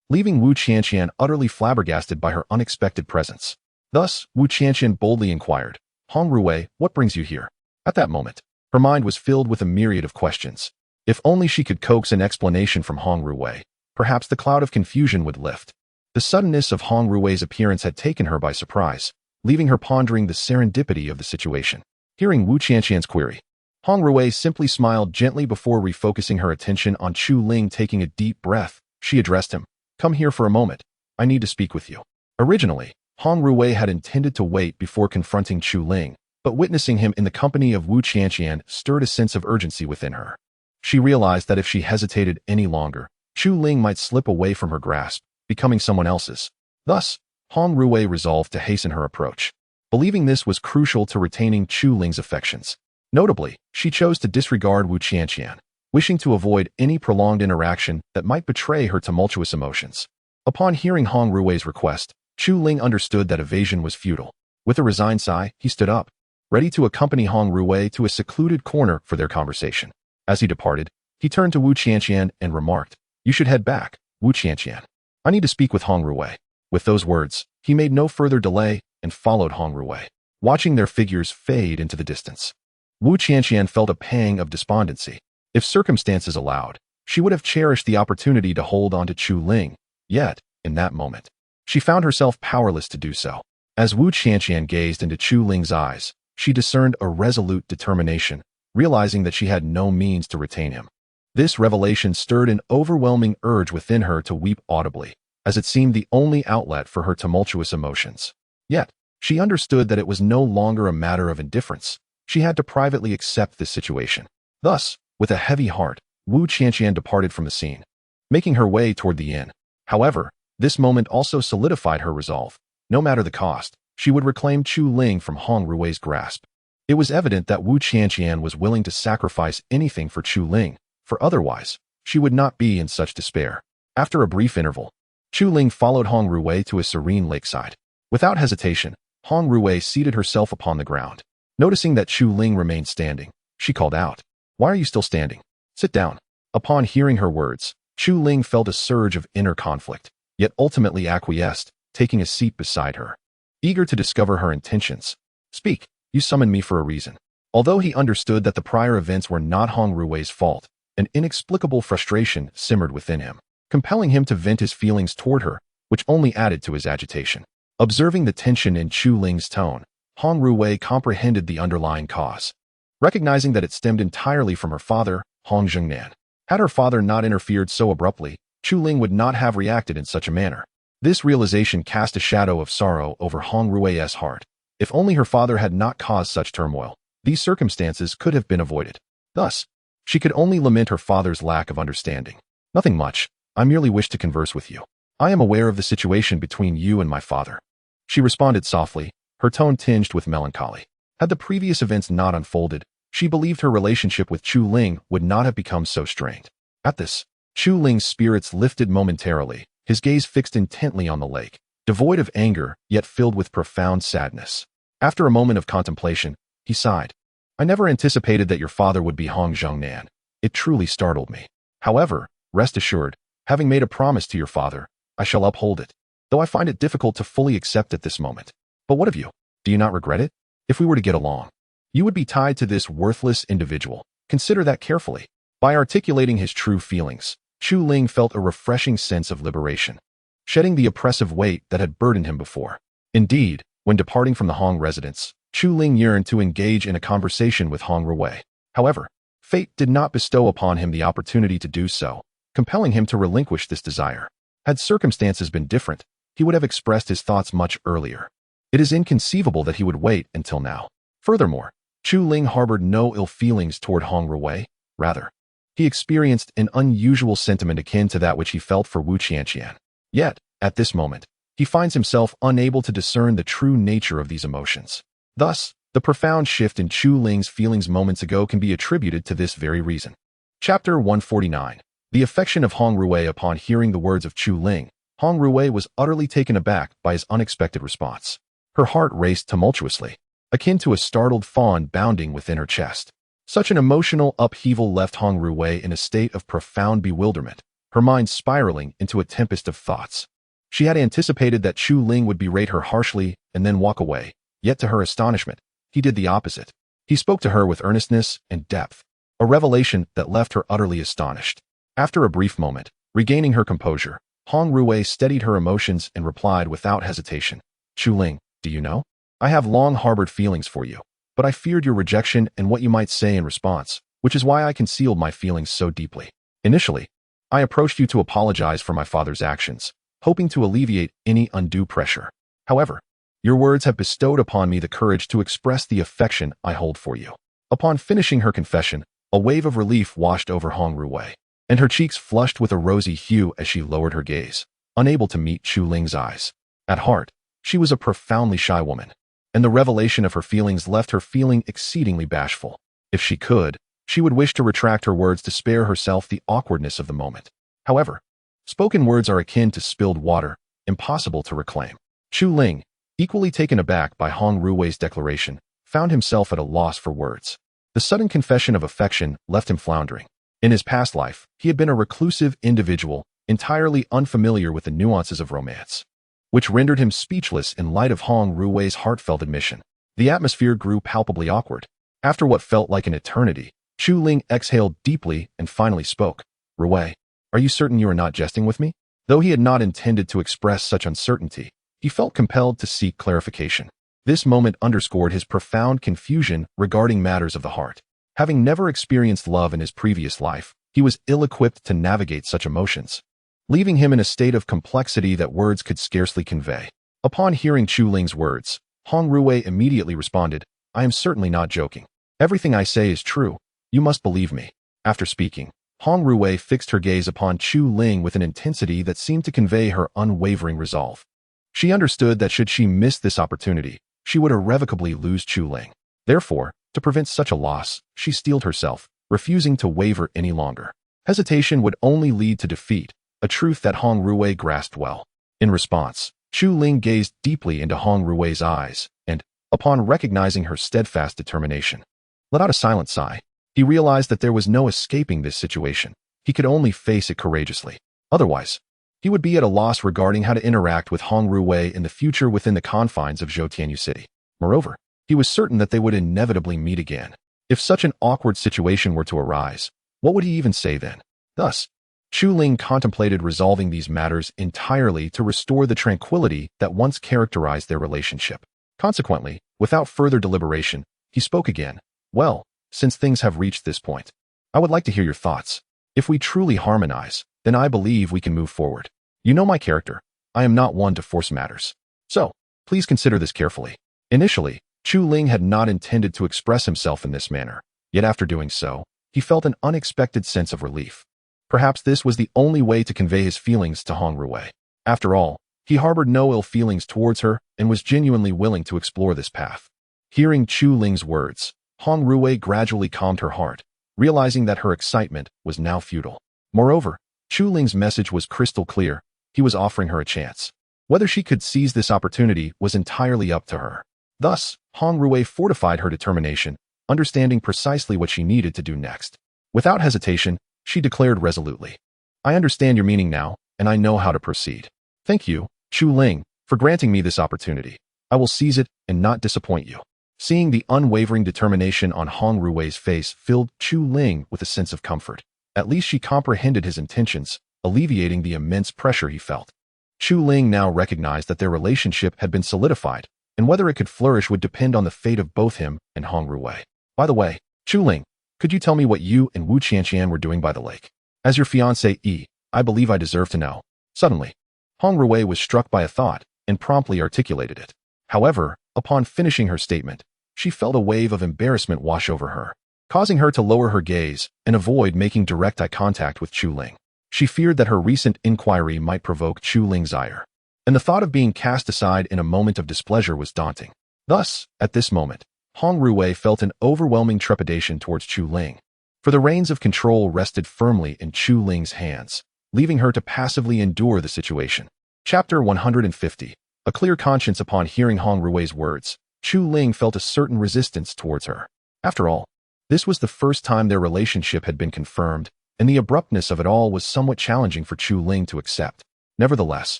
leaving Wu Qianqian utterly flabbergasted by her unexpected presence. Thus, Wu Qianqian boldly inquired, "Hong Ruwei, what brings you here?" At that moment, her mind was filled with a myriad of questions. If only she could coax an explanation from Hong Ruwei, perhaps the cloud of confusion would lift. The suddenness of Hong Ruwei's appearance had taken her by surprise, leaving her pondering the serendipity of the situation. Hearing Wu Qianqian's query, Hong Ruwei simply smiled gently before refocusing her attention on Chu Ling. Taking a deep breath, she addressed him, "Come here for a moment. I need to speak with you." Originally, Hong Ruwei had intended to wait before confronting Chu Ling, but witnessing him in the company of Wu Qianqian stirred a sense of urgency within her. She realized that if she hesitated any longer, Chu Ling might slip away from her grasp, becoming someone else's. Thus, Hong Ruwei resolved to hasten her approach, believing this was crucial to retaining Chu Ling's affections. Notably, she chose to disregard Wu Qianqian, wishing to avoid any prolonged interaction that might betray her tumultuous emotions. Upon hearing Hong Ruwei's request, Chu Ling understood that evasion was futile. With a resigned sigh, he stood up, ready to accompany Hong Ruwei to a secluded corner for their conversation. As he departed, he turned to Wu Qianqian and remarked, "You should head back, Wu Qianqian. I need to speak with Hong Ruwei." With those words, he made no further delay and followed Hong Ruwei, watching their figures fade into the distance. Wu Qianqian felt a pang of despondency. If circumstances allowed, she would have cherished the opportunity to hold on to Chu Ling. Yet, in that moment, she found herself powerless to do so. As Wu Qianqian gazed into Chu Ling's eyes, she discerned a resolute determination, realizing that she had no means to retain him. This revelation stirred an overwhelming urge within her to weep audibly, as it seemed the only outlet for her tumultuous emotions. Yet, she understood that it was no longer a matter of indifference. She had to privately accept this situation. Thus, with a heavy heart, Wu Qianqian departed from the scene, making her way toward the inn. However, this moment also solidified her resolve. No matter the cost, she would reclaim Chu Ling from Hong Ruwei's grasp. It was evident that Wu Qianqian was willing to sacrifice anything for Chu Ling, for otherwise, she would not be in such despair. After a brief interval, Chu Ling followed Hong Ruwei to a serene lakeside. Without hesitation, Hong Ruwei seated herself upon the ground. Noticing that Chu Ling remained standing, she called out, "Why are you still standing? Sit down." Upon hearing her words, Chu Ling felt a surge of inner conflict, yet ultimately acquiesced, taking a seat beside her. Eager to discover her intentions, "Speak, you summoned me for a reason." Although he understood that the prior events were not Hong Ruwei's fault, an inexplicable frustration simmered within him, compelling him to vent his feelings toward her, which only added to his agitation. Observing the tension in Chu Ling's tone, Hong Ruwei comprehended the underlying cause. Recognizing that it stemmed entirely from her father, Hong Zhengnan. Had her father not interfered so abruptly, Chu Ling would not have reacted in such a manner. This realization cast a shadow of sorrow over Hong Ruwei's heart. If only her father had not caused such turmoil, these circumstances could have been avoided. Thus, she could only lament her father's lack of understanding. "Nothing much. I merely wish to converse with you. I am aware of the situation between you and my father." She responded softly, her tone tinged with melancholy. Had the previous events not unfolded, she believed her relationship with Chu Ling would not have become so strained. At this, Chu Ling's spirits lifted momentarily, his gaze fixed intently on the lake, devoid of anger, yet filled with profound sadness. After a moment of contemplation, he sighed. "I never anticipated that your father would be Hong Zhengnan. It truly startled me. However, rest assured, having made a promise to your father, I shall uphold it, though I find it difficult to fully accept at this moment. But what of you? Do you not regret it? If we were to get along, you would be tied to this worthless individual. Consider that carefully." By articulating his true feelings, Chu Ling felt a refreshing sense of liberation, shedding the oppressive weight that had burdened him before. Indeed, when departing from the Hong residence, Chu Ling yearned to engage in a conversation with Hong Ruwei. However, fate did not bestow upon him the opportunity to do so, compelling him to relinquish this desire. Had circumstances been different, he would have expressed his thoughts much earlier. It is inconceivable that he would wait until now. Furthermore, Chu Ling harbored no ill feelings toward Hong Ruwei. Rather, he experienced an unusual sentiment akin to that which he felt for Wu Qianqian. Yet, at this moment, he finds himself unable to discern the true nature of these emotions. Thus, the profound shift in Chu Ling's feelings moments ago can be attributed to this very reason. Chapter 149. The affection of Hong Ruwei. Upon hearing the words of Chu Ling, Hong Ruwei was utterly taken aback by his unexpected response. Her heart raced tumultuously, akin to a startled fawn bounding within her chest. Such an emotional upheaval left Hong Ruwei in a state of profound bewilderment, her mind spiraling into a tempest of thoughts. She had anticipated that Chu Ling would berate her harshly and then walk away, yet to her astonishment, he did the opposite. He spoke to her with earnestness and depth, a revelation that left her utterly astonished. After a brief moment, regaining her composure, Hong Ruwei steadied her emotions and replied without hesitation, "Chu Ling, do you know? I have long harbored feelings for you, but I feared your rejection and what you might say in response, which is why I concealed my feelings so deeply. Initially, I approached you to apologize for my father's actions, hoping to alleviate any undue pressure. However, your words have bestowed upon me the courage to express the affection I hold for you." Upon finishing her confession, a wave of relief washed over Hong Ruwei, and her cheeks flushed with a rosy hue as she lowered her gaze, unable to meet Chu Ling's eyes. At heart, she was a profoundly shy woman, and the revelation of her feelings left her feeling exceedingly bashful. If she could, she would wish to retract her words to spare herself the awkwardness of the moment. However, spoken words are akin to spilled water, impossible to reclaim. Chu Ling, equally taken aback by Hong Ruwei's declaration, found himself at a loss for words. The sudden confession of affection left him floundering. In his past life, he had been a reclusive individual, entirely unfamiliar with the nuances of romance, which rendered him speechless in light of Hong Ruwei's heartfelt admission. The atmosphere grew palpably awkward. After what felt like an eternity, Chu Ling exhaled deeply and finally spoke. "Ruwei, are you certain you are not jesting with me?" Though he had not intended to express such uncertainty, he felt compelled to seek clarification. This moment underscored his profound confusion regarding matters of the heart. Having never experienced love in his previous life, he was ill-equipped to navigate such emotions, leaving him in a state of complexity that words could scarcely convey. Upon hearing Chu Ling's words, Hong Ruwei immediately responded, "I am certainly not joking. Everything I say is true. You must believe me." After speaking, Hong Ruwei fixed her gaze upon Chu Ling with an intensity that seemed to convey her unwavering resolve. She understood that should she miss this opportunity, she would irrevocably lose Chu Ling. Therefore, to prevent such a loss, she steeled herself, refusing to waver any longer. Hesitation would only lead to defeat, a truth that Hong Ruwei grasped well. In response, Chu Ling gazed deeply into Hong Ruwei's eyes, and, upon recognizing her steadfast determination, let out a silent sigh. He realized that there was no escaping this situation. He could only face it courageously. Otherwise, he would be at a loss regarding how to interact with Hong Ruwei in the future within the confines of Zhoutianyu City. Moreover, he was certain that they would inevitably meet again. If such an awkward situation were to arise, what would he even say then? Thus, Chu Ling contemplated resolving these matters entirely to restore the tranquility that once characterized their relationship. Consequently, without further deliberation, he spoke again. Well, since things have reached this point, I would like to hear your thoughts. If we truly harmonize, then I believe we can move forward. You know my character. I am not one to force matters. So, please consider this carefully. Initially, Chu Ling had not intended to express himself in this manner, yet after doing so, he felt an unexpected sense of relief. Perhaps this was the only way to convey his feelings to Hong Ruwei. After all, he harbored no ill feelings towards her and was genuinely willing to explore this path. Hearing Chu Ling's words, Hong Ruwei gradually calmed her heart, realizing that her excitement was now futile. Moreover, Chu Ling's message was crystal clear. He was offering her a chance. Whether she could seize this opportunity was entirely up to her. Thus, Hong Ruwei fortified her determination, understanding precisely what she needed to do next. Without hesitation, she declared resolutely, I understand your meaning now, and I know how to proceed. Thank you, Chu Ling, for granting me this opportunity. I will seize it and not disappoint you. Seeing the unwavering determination on Hong Ruwei's face filled Chu Ling with a sense of comfort. At least she comprehended his intentions, alleviating the immense pressure he felt. Chu Ling now recognized that their relationship had been solidified, and whether it could flourish would depend on the fate of both him and Hong Ruwei. By the way, Chu Ling, could you tell me what you and Wu Qianqian were doing by the lake? As your fiancé, I believe I deserve to know. Suddenly, Hong Ruwei was struck by a thought and promptly articulated it. However, upon finishing her statement, she felt a wave of embarrassment wash over her, causing her to lower her gaze and avoid making direct eye contact with Chu Ling. She feared that her recent inquiry might provoke Chu Ling's ire, and the thought of being cast aside in a moment of displeasure was daunting. Thus, at this moment, Hong Ruwei felt an overwhelming trepidation towards Chu Ling, for the reins of control rested firmly in Chu Ling's hands, leaving her to passively endure the situation. Chapter 150. A clear conscience. Upon hearing Hong Ruwei's words, Chu Ling felt a certain resistance towards her. After all, this was the first time their relationship had been confirmed, and the abruptness of it all was somewhat challenging for Chu Ling to accept. Nevertheless,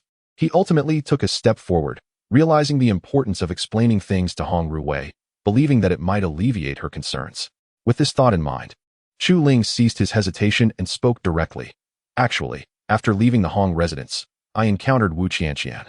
he ultimately took a step forward, realizing the importance of explaining things to Hong Ruwei, believing that it might alleviate her concerns. With this thought in mind, Chu Ling ceased his hesitation and spoke directly. Actually, after leaving the Hong residence, I encountered Wu Qianqian.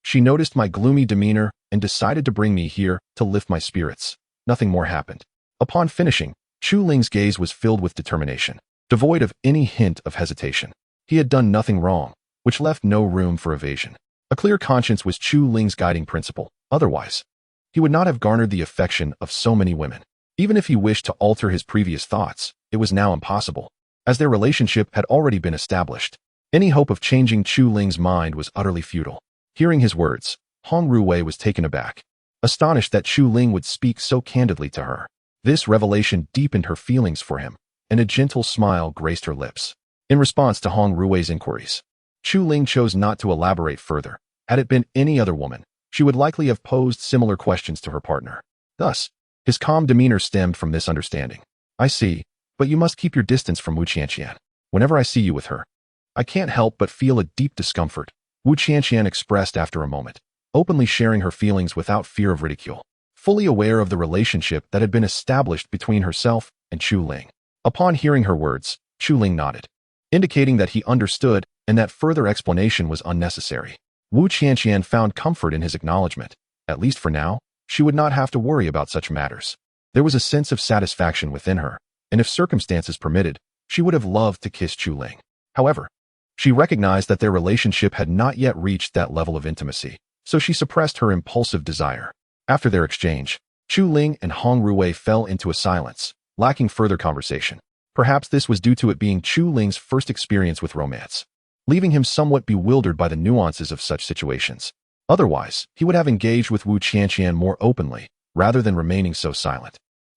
She noticed my gloomy demeanor and decided to bring me here to lift my spirits. Nothing more happened. Upon finishing, Chu Ling's gaze was filled with determination, devoid of any hint of hesitation. He had done nothing wrong, which left no room for evasion. A clear conscience was Chu Ling's guiding principle. Otherwise, he would not have garnered the affection of so many women. Even if he wished to alter his previous thoughts, it was now impossible, as their relationship had already been established. Any hope of changing Chu Ling's mind was utterly futile. Hearing his words, Hong Ruwei was taken aback, astonished that Chu Ling would speak so candidly to her. This revelation deepened her feelings for him, and a gentle smile graced her lips. In response to Hong Ruwei's inquiries, Chu Ling chose not to elaborate further. Had it been any other woman, she would likely have posed similar questions to her partner. Thus, his calm demeanor stemmed from this understanding. I see, but you must keep your distance from Wu Qianqian. Whenever I see you with her, I can't help but feel a deep discomfort, Wu Qianqian expressed after a moment, openly sharing her feelings without fear of ridicule, fully aware of the relationship that had been established between herself and Chu Ling. Upon hearing her words, Chu Ling nodded, indicating that he understood and that further explanation was unnecessary. Wu Qianqian found comfort in his acknowledgement. At least for now, she would not have to worry about such matters. There was a sense of satisfaction within her, and if circumstances permitted, she would have loved to kiss Chu Ling. However, she recognized that their relationship had not yet reached that level of intimacy, so she suppressed her impulsive desire. After their exchange, Chu Ling and Hong Ruwei fell into a silence, lacking further conversation. Perhaps this was due to it being Chu Ling's first experience with romance, leaving him somewhat bewildered by the nuances of such situations. Otherwise, he would have engaged with Wu Qianqian more openly, rather than remaining so silent.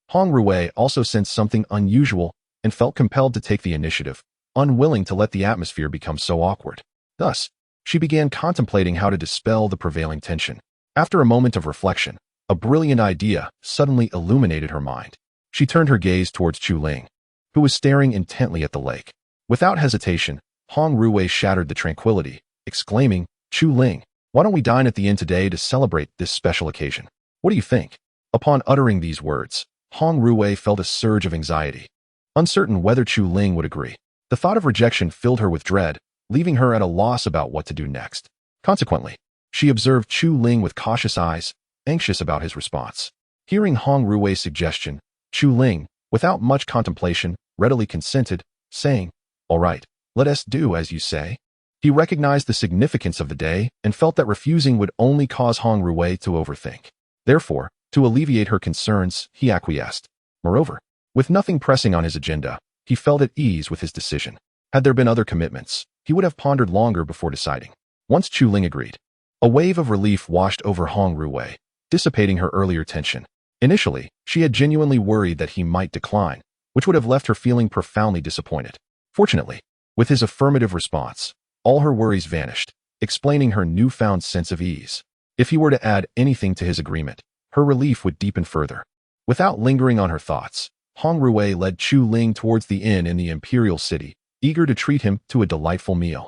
Hong Ruwei also sensed something unusual and felt compelled to take the initiative, unwilling to let the atmosphere become so awkward. Thus, she began contemplating how to dispel the prevailing tension. After a moment of reflection, a brilliant idea suddenly illuminated her mind. She turned her gaze towards Chu Ling, who was staring intently at the lake. Without hesitation, Hong Ruwei shattered the tranquility, exclaiming, "Chu Ling, why don't we dine at the inn today to celebrate this special occasion? What do you think?" Upon uttering these words, Hong Ruwei felt a surge of anxiety, uncertain whether Chu Ling would agree. The thought of rejection filled her with dread, leaving her at a loss about what to do next. Consequently, she observed Chu Ling with cautious eyes, anxious about his response. Hearing Hong Ruwei's suggestion, Chu Ling, without much contemplation, readily consented, saying, "All right, let us do as you say." He recognized the significance of the day and felt that refusing would only cause Hong Ruwei to overthink. Therefore, to alleviate her concerns, he acquiesced. Moreover, with nothing pressing on his agenda, he felt at ease with his decision. Had there been other commitments, he would have pondered longer before deciding. Once Chu Ling agreed, a wave of relief washed over Hong Ruwei, dissipating her earlier tension. Initially, she had genuinely worried that he might decline, which would have left her feeling profoundly disappointed. Fortunately, with his affirmative response, all her worries vanished, explaining her newfound sense of ease. If he were to add anything to his agreement, her relief would deepen further. Without lingering on her thoughts, Hong Ruwei led Chu Ling towards the inn in the imperial city, eager to treat him to a delightful meal.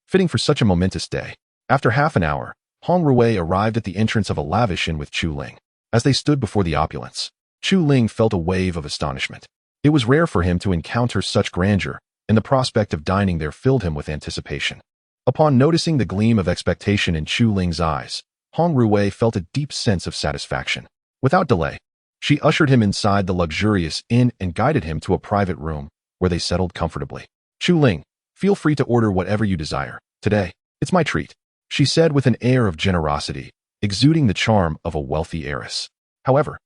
Fitting for such a momentous day. After half an hour, Hong Ruwei arrived at the entrance of a lavish inn with Chu Ling. As they stood before the opulence, Chu Ling felt a wave of astonishment. It was rare for him to encounter such grandeur, and the prospect of dining there filled him with anticipation. Upon noticing the gleam of expectation in Chu Ling's eyes, Hong Ruwei felt a deep sense of satisfaction. Without delay, she ushered him inside the luxurious inn and guided him to a private room, where they settled comfortably. "Chu Ling, feel free to order whatever you desire. Today, it's my treat," she said with an air of generosity, exuding the charm of a wealthy heiress. However,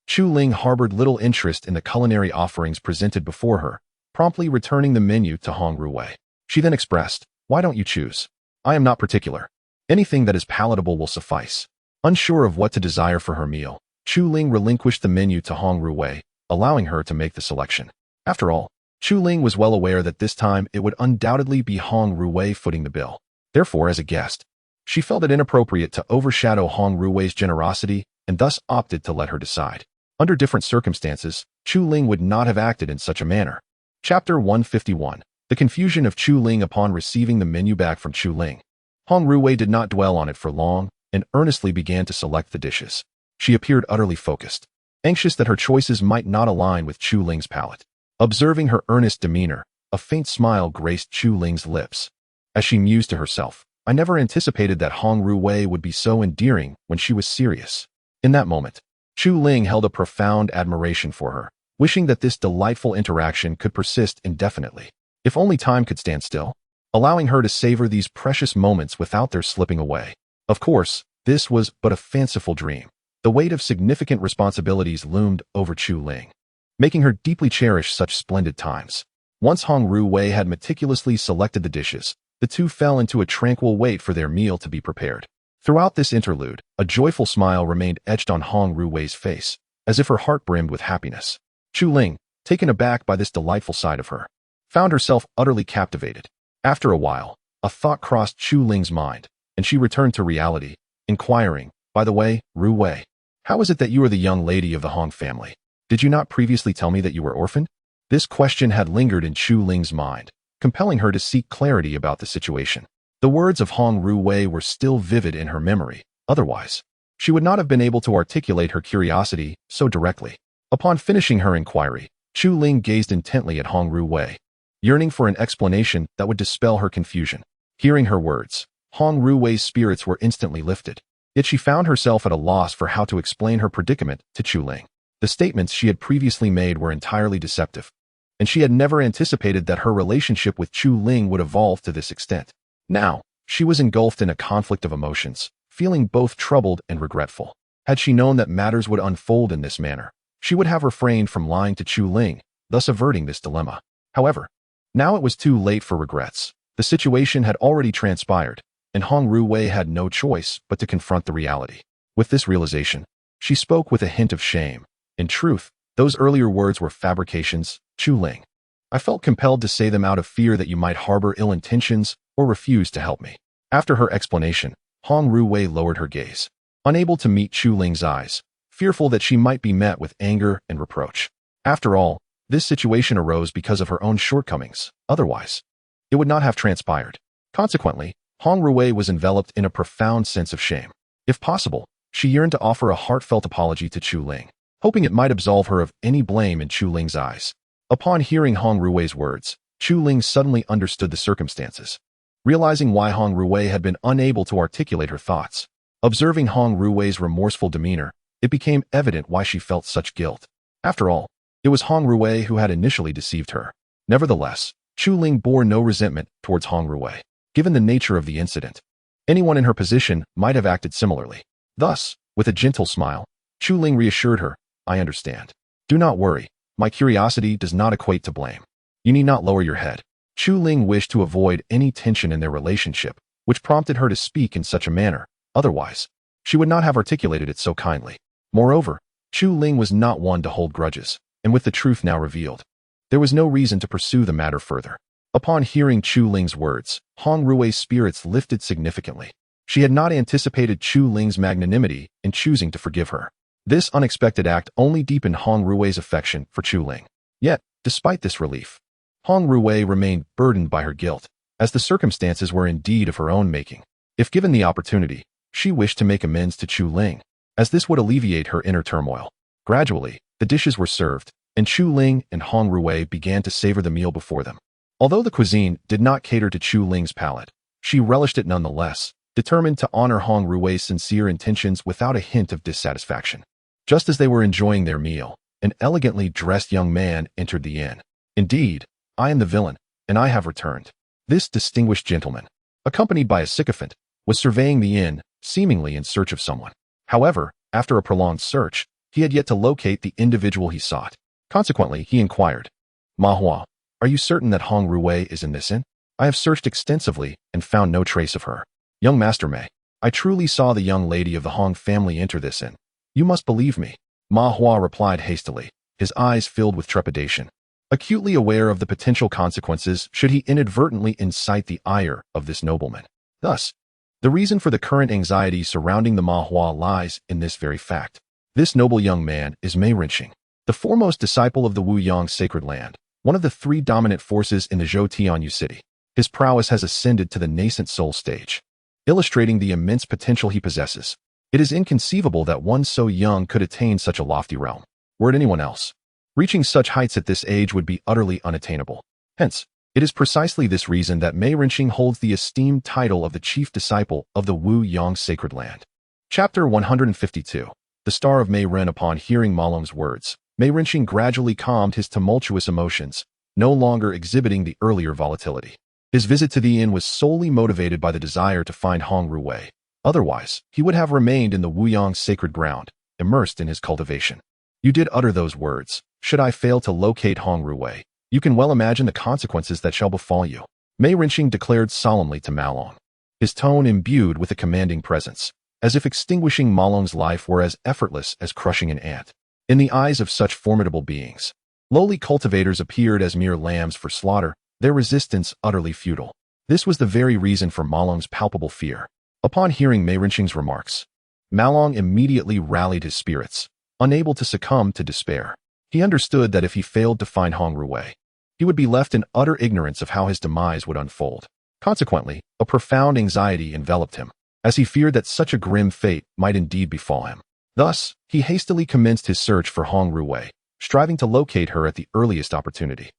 Chu Ling harbored little interest in the culinary offerings presented before her, promptly returning the menu to Hong Ruwei. She then expressed, "Why don't you choose? I am not particular. Anything that is palatable will suffice." Unsure of what to desire for her meal, Chu Ling relinquished the menu to Hong Ruwei, allowing her to make the selection. After all, Chu Ling was well aware that this time it would undoubtedly be Hong Ruwei footing the bill. Therefore, as a guest, she felt it inappropriate to overshadow Hong Ruwei's generosity and thus opted to let her decide. Under different circumstances, Chu Ling would not have acted in such a manner. Chapter 151. The confusion of Chu Ling upon receiving the menu back from Chu Ling. Hong Ruwei did not dwell on it for long and earnestly began to select the dishes. She appeared utterly focused, anxious that her choices might not align with Chu Ling's palate. Observing her earnest demeanor, a faint smile graced Chu Ling's lips. As she mused to herself, "I never anticipated that Hong Ruwei would be so endearing when she was serious." In that moment, Chu Ling held a profound admiration for her, wishing that this delightful interaction could persist indefinitely. If only time could stand still, allowing her to savor these precious moments without their slipping away. Of course, this was but a fanciful dream. The weight of significant responsibilities loomed over Chu Ling, making her deeply cherish such splendid times. Once Hong Ruwei had meticulously selected the dishes, the two fell into a tranquil wait for their meal to be prepared. Throughout this interlude, a joyful smile remained etched on Hong Ruwei's face, as if her heart brimmed with happiness. Chu Ling, taken aback by this delightful side of her, found herself utterly captivated. After a while, a thought crossed Chu Ling's mind, and she returned to reality, inquiring, "By the way, Ruwei, how is it that you are the young lady of the Hong family? Did you not previously tell me that you were orphaned?" This question had lingered in Chu Ling's mind, compelling her to seek clarity about the situation. The words of Hong Ruwei were still vivid in her memory. Otherwise, she would not have been able to articulate her curiosity so directly. Upon finishing her inquiry, Chu Ling gazed intently at Hong Ruwei, yearning for an explanation that would dispel her confusion. Hearing her words, Hong Ruwei's spirits were instantly lifted. Yet she found herself at a loss for how to explain her predicament to Chu Ling. The statements she had previously made were entirely deceptive, and she had never anticipated that her relationship with Chu Ling would evolve to this extent. Now, she was engulfed in a conflict of emotions, feeling both troubled and regretful. Had she known that matters would unfold in this manner, she would have refrained from lying to Chu Ling, thus averting this dilemma. However, now it was too late for regrets. The situation had already transpired, and Hong Ruwei had no choice but to confront the reality. With this realization, she spoke with a hint of shame. In truth, those earlier words were fabrications. "Chu Ling, I felt compelled to say them out of fear that you might harbor ill intentions or refuse to help me. After her explanation, Hong Ruwei lowered her gaze, unable to meet Chu Ling's eyes, fearful that she might be met with anger and reproach. After all, this situation arose because of her own shortcomings. Otherwise, it would not have transpired. Consequently, Hong Ruwei was enveloped in a profound sense of shame. If possible, she yearned to offer a heartfelt apology to Chu Ling, hoping it might absolve her of any blame in Chu Ling's eyes. Upon hearing Hong Ruwei's words, Chu Ling suddenly understood the circumstances. Realizing why Hong Ruwei had been unable to articulate her thoughts, observing Hong Ruwei's remorseful demeanor, it became evident why she felt such guilt. After all, it was Hong Ruwei who had initially deceived her. Nevertheless, Chu Ling bore no resentment towards Hong Ruwei. Given the nature of the incident, anyone in her position might have acted similarly. Thus, with a gentle smile, Chu Ling reassured her, I understand. Do not worry, my curiosity does not equate to blame. You need not lower your head. Chu Ling wished to avoid any tension in their relationship, which prompted her to speak in such a manner. Otherwise, she would not have articulated it so kindly. Moreover, Chu Ling was not one to hold grudges, and with the truth now revealed, there was no reason to pursue the matter further. Upon hearing Chu Ling's words, Hong Ruwei's spirits lifted significantly. She had not anticipated Chu Ling's magnanimity in choosing to forgive her. This unexpected act only deepened Hong Ruwei's affection for Chu Ling. Yet, despite this relief, Hong Ruwei remained burdened by her guilt, as the circumstances were indeed of her own making. If given the opportunity, she wished to make amends to Chu Ling, as this would alleviate her inner turmoil. Gradually, the dishes were served, and Chu Ling and Hong Ruwei began to savor the meal before them. Although the cuisine did not cater to Chu Ling's palate, she relished it nonetheless, determined to honor Hong Ruwei's sincere intentions without a hint of dissatisfaction. Just as they were enjoying their meal, an elegantly dressed young man entered the inn. Indeed, I am the villain, and I have returned. This distinguished gentleman, accompanied by a sycophant, was surveying the inn, seemingly in search of someone. However, after a prolonged search, he had yet to locate the individual he sought. Consequently, he inquired, Ma Hua, are you certain that Hong Ruwei is in this inn? I have searched extensively and found no trace of her. Young Master Mei, I truly saw the young lady of the Hong family enter this inn. You must believe me. Ma Hua replied hastily, his eyes filled with trepidation, acutely aware of the potential consequences should he inadvertently incite the ire of this nobleman. Thus, the reason for the current anxiety surrounding the Ma Hua lies in this very fact. This noble young man is Mei Rinxing, the foremost disciple of the Wu Yang sacred land, one of the three dominant forces in the Zhou Tianyu city. His prowess has ascended to the nascent soul stage, illustrating the immense potential he possesses. It is inconceivable that one so young could attain such a lofty realm. Were it anyone else, reaching such heights at this age would be utterly unattainable. Hence, it is precisely this reason that Mei Rinxing holds the esteemed title of the chief disciple of the Wu Yang sacred land. Chapter 152. The Star of Mei Ren. Upon hearing Ma Long's words, Mei Rinxing gradually calmed his tumultuous emotions, no longer exhibiting the earlier volatility. His visit to the inn was solely motivated by the desire to find Hong Ruwei. Otherwise, he would have remained in the Wu Yang sacred ground, immersed in his cultivation. You did utter those words. Should I fail to locate Hong Ruwei, you can well imagine the consequences that shall befall you. Mei Rinxing declared solemnly to Ma Long, his tone imbued with a commanding presence, as if extinguishing Ma Long's life were as effortless as crushing an ant. In the eyes of such formidable beings, lowly cultivators appeared as mere lambs for slaughter, their resistance utterly futile. This was the very reason for Ma Long's palpable fear. Upon hearing Mei Rinxing's remarks, Ma Long immediately rallied his spirits, unable to succumb to despair. He understood that if he failed to find Hong Ruwei, he would be left in utter ignorance of how his demise would unfold. Consequently, a profound anxiety enveloped him, as he feared that such a grim fate might indeed befall him. Thus, he hastily commenced his search for Hong Ruwei, striving to locate her at the earliest opportunity,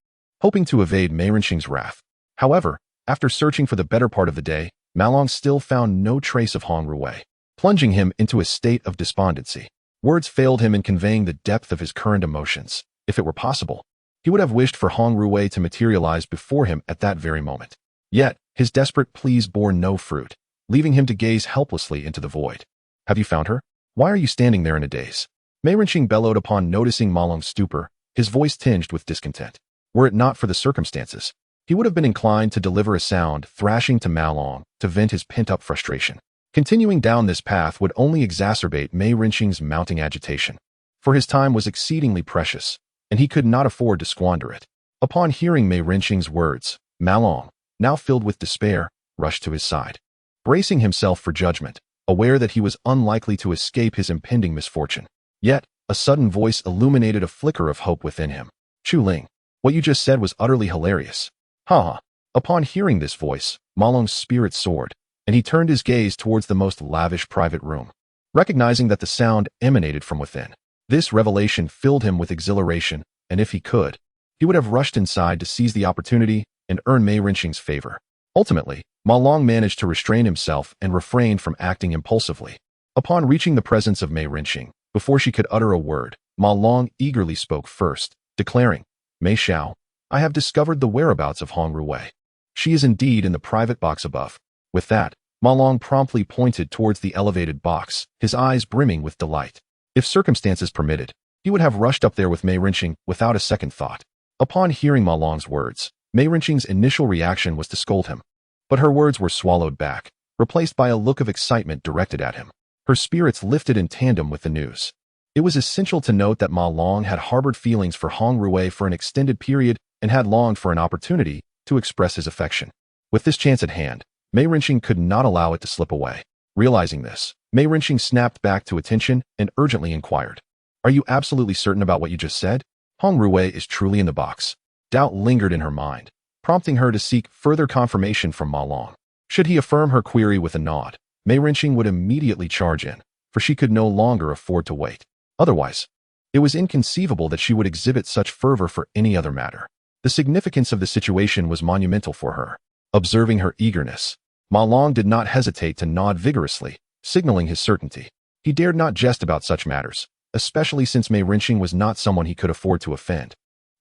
hoping to evade Mei Rinxing's wrath. However, after searching for the better part of the day, Ma Long still found no trace of Hong Ruwei, plunging him into a state of despondency. Words failed him in conveying the depth of his current emotions. If it were possible, he would have wished for Hong Ruwei to materialize before him at that very moment. Yet, his desperate pleas bore no fruit, leaving him to gaze helplessly into the void. Have you found her? Why are you standing there in a daze? Mei Rinxing bellowed upon noticing Ma Long's stupor, his voice tinged with discontent. Were it not for the circumstances, he would have been inclined to deliver a sound thrashing to Ma Long to vent his pent-up frustration. Continuing down this path would only exacerbate Mei Rinxing's mounting agitation, for his time was exceedingly precious, and he could not afford to squander it. Upon hearing Mei Rinqing's words, Ma Long, now filled with despair, rushed to his side, bracing himself for judgment, aware that he was unlikely to escape his impending misfortune. Yet, a sudden voice illuminated a flicker of hope within him. Chu Ling, what you just said was utterly hilarious. Ha ha. Upon hearing this voice, Ma Long's spirit soared, and he turned his gaze towards the most lavish private room, recognizing that the sound emanated from within. This revelation filled him with exhilaration, and if he could, he would have rushed inside to seize the opportunity and earn Mei Rinqing's favor. Ultimately, Ma Long managed to restrain himself and refrained from acting impulsively. Upon reaching the presence of Mei Rinqing, before she could utter a word, Ma Long eagerly spoke first, declaring, Mei Xiao, I have discovered the whereabouts of Hong Ruwei. She is indeed in the private box above. With that, Ma Long promptly pointed towards the elevated box, his eyes brimming with delight. If circumstances permitted, he would have rushed up there with Mei Rinqing without a second thought. Upon hearing Ma Long's words, Mei Rinqing's initial reaction was to scold him. But her words were swallowed back, replaced by a look of excitement directed at him. Her spirits lifted in tandem with the news. It was essential to note that Ma Long had harbored feelings for Hong Ruwei for an extended period and had longed for an opportunity to express his affection. With this chance at hand, Mei Rinqing could not allow it to slip away. Realizing this, Mei Rinqing snapped back to attention and urgently inquired, Are you absolutely certain about what you just said? Hong Ruwei is truly in the box. Doubt lingered in her mind, prompting her to seek further confirmation from Ma Long. Should he affirm her query with a nod, Mei Rinqing would immediately charge in, for she could no longer afford to wait. Otherwise, it was inconceivable that she would exhibit such fervor for any other matter. The significance of the situation was monumental for her. Observing her eagerness, Ma Long did not hesitate to nod vigorously, signaling his certainty. He dared not jest about such matters, especially since Mei Rinqing was not someone he could afford to offend.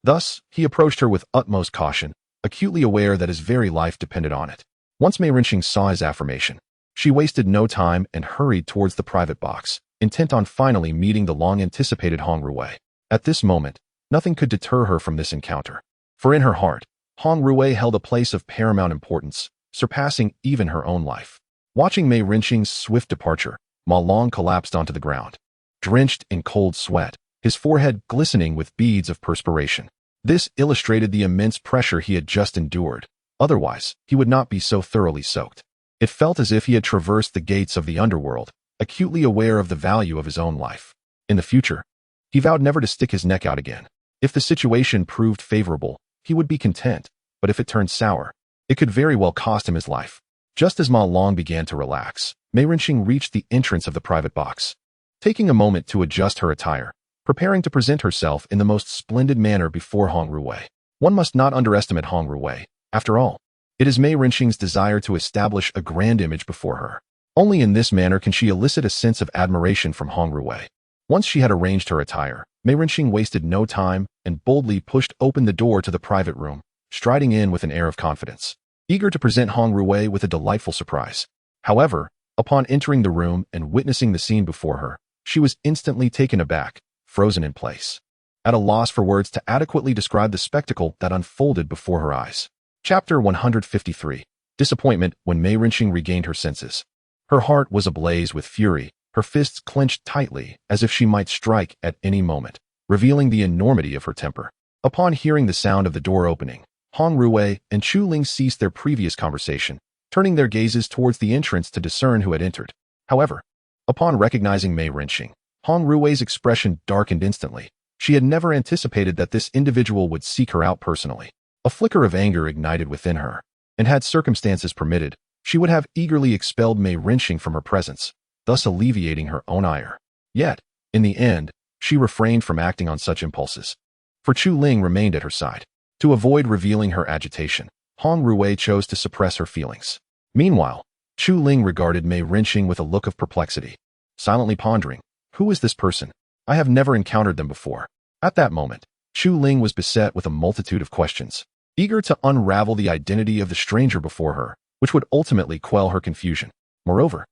Thus, he approached her with utmost caution, acutely aware that his very life depended on it. Once Mei Rinqing saw his affirmation, she wasted no time and hurried towards the private box, intent on finally meeting the long-anticipated Hong Ruwei. At this moment, nothing could deter her from this encounter. For in her heart, Hong Ruwei held a place of paramount importance, surpassing even her own life. Watching Mei Rinqing's swift departure, Ma Long collapsed onto the ground, drenched in cold sweat, his forehead glistening with beads of perspiration. This illustrated the immense pressure he had just endured. Otherwise, he would not be so thoroughly soaked. It felt as if he had traversed the gates of the underworld, acutely aware of the value of his own life. In the future, he vowed never to stick his neck out again. If the situation proved favorable, he would be content, but if it turned sour, it could very well cost him his life. Just as Ma Long began to relax, Mei Rinqing reached the entrance of the private box. Taking a moment to adjust her attire, preparing to present herself in the most splendid manner before Hong Ruwei. One must not underestimate Hong Ruwei. After all, it is Mei Rinqing's desire to establish a grand image before her. Only in this manner can she elicit a sense of admiration from Hong Ruwei. Once she had arranged her attire, Mei Rinqing wasted no time and boldly pushed open the door to the private room, striding in with an air of confidence, eager to present Hong Ruwei with a delightful surprise. However, upon entering the room and witnessing the scene before her, she was instantly taken aback, frozen in place, at a loss for words to adequately describe the spectacle that unfolded before her eyes. Chapter 153. Disappointment when Mei Rinqing regained her senses. Her heart was ablaze with fury, her fists clenched tightly as if she might strike at any moment, revealing the enormity of her temper. Upon hearing the sound of the door opening, Hong Ruwei and Chu Ling ceased their previous conversation, turning their gazes towards the entrance to discern who had entered. However, upon recognizing Mei Rinqing, Hong Ruwei's expression darkened instantly. She had never anticipated that this individual would seek her out personally. A flicker of anger ignited within her, and had circumstances permitted, she would have eagerly expelled Mei Rinqing from her presence, thus alleviating her own ire. Yet, in the end, she refrained from acting on such impulses. For Chu Ling remained at her side. To avoid revealing her agitation, Hong Ruwei chose to suppress her feelings. Meanwhile, Chu Ling regarded Mei Rinqing with a look of perplexity, silently pondering, who is this person? I have never encountered them before. At that moment, Chu Ling was beset with a multitude of questions, eager to unravel the identity of the stranger before her, which would ultimately quell her confusion. Moreover,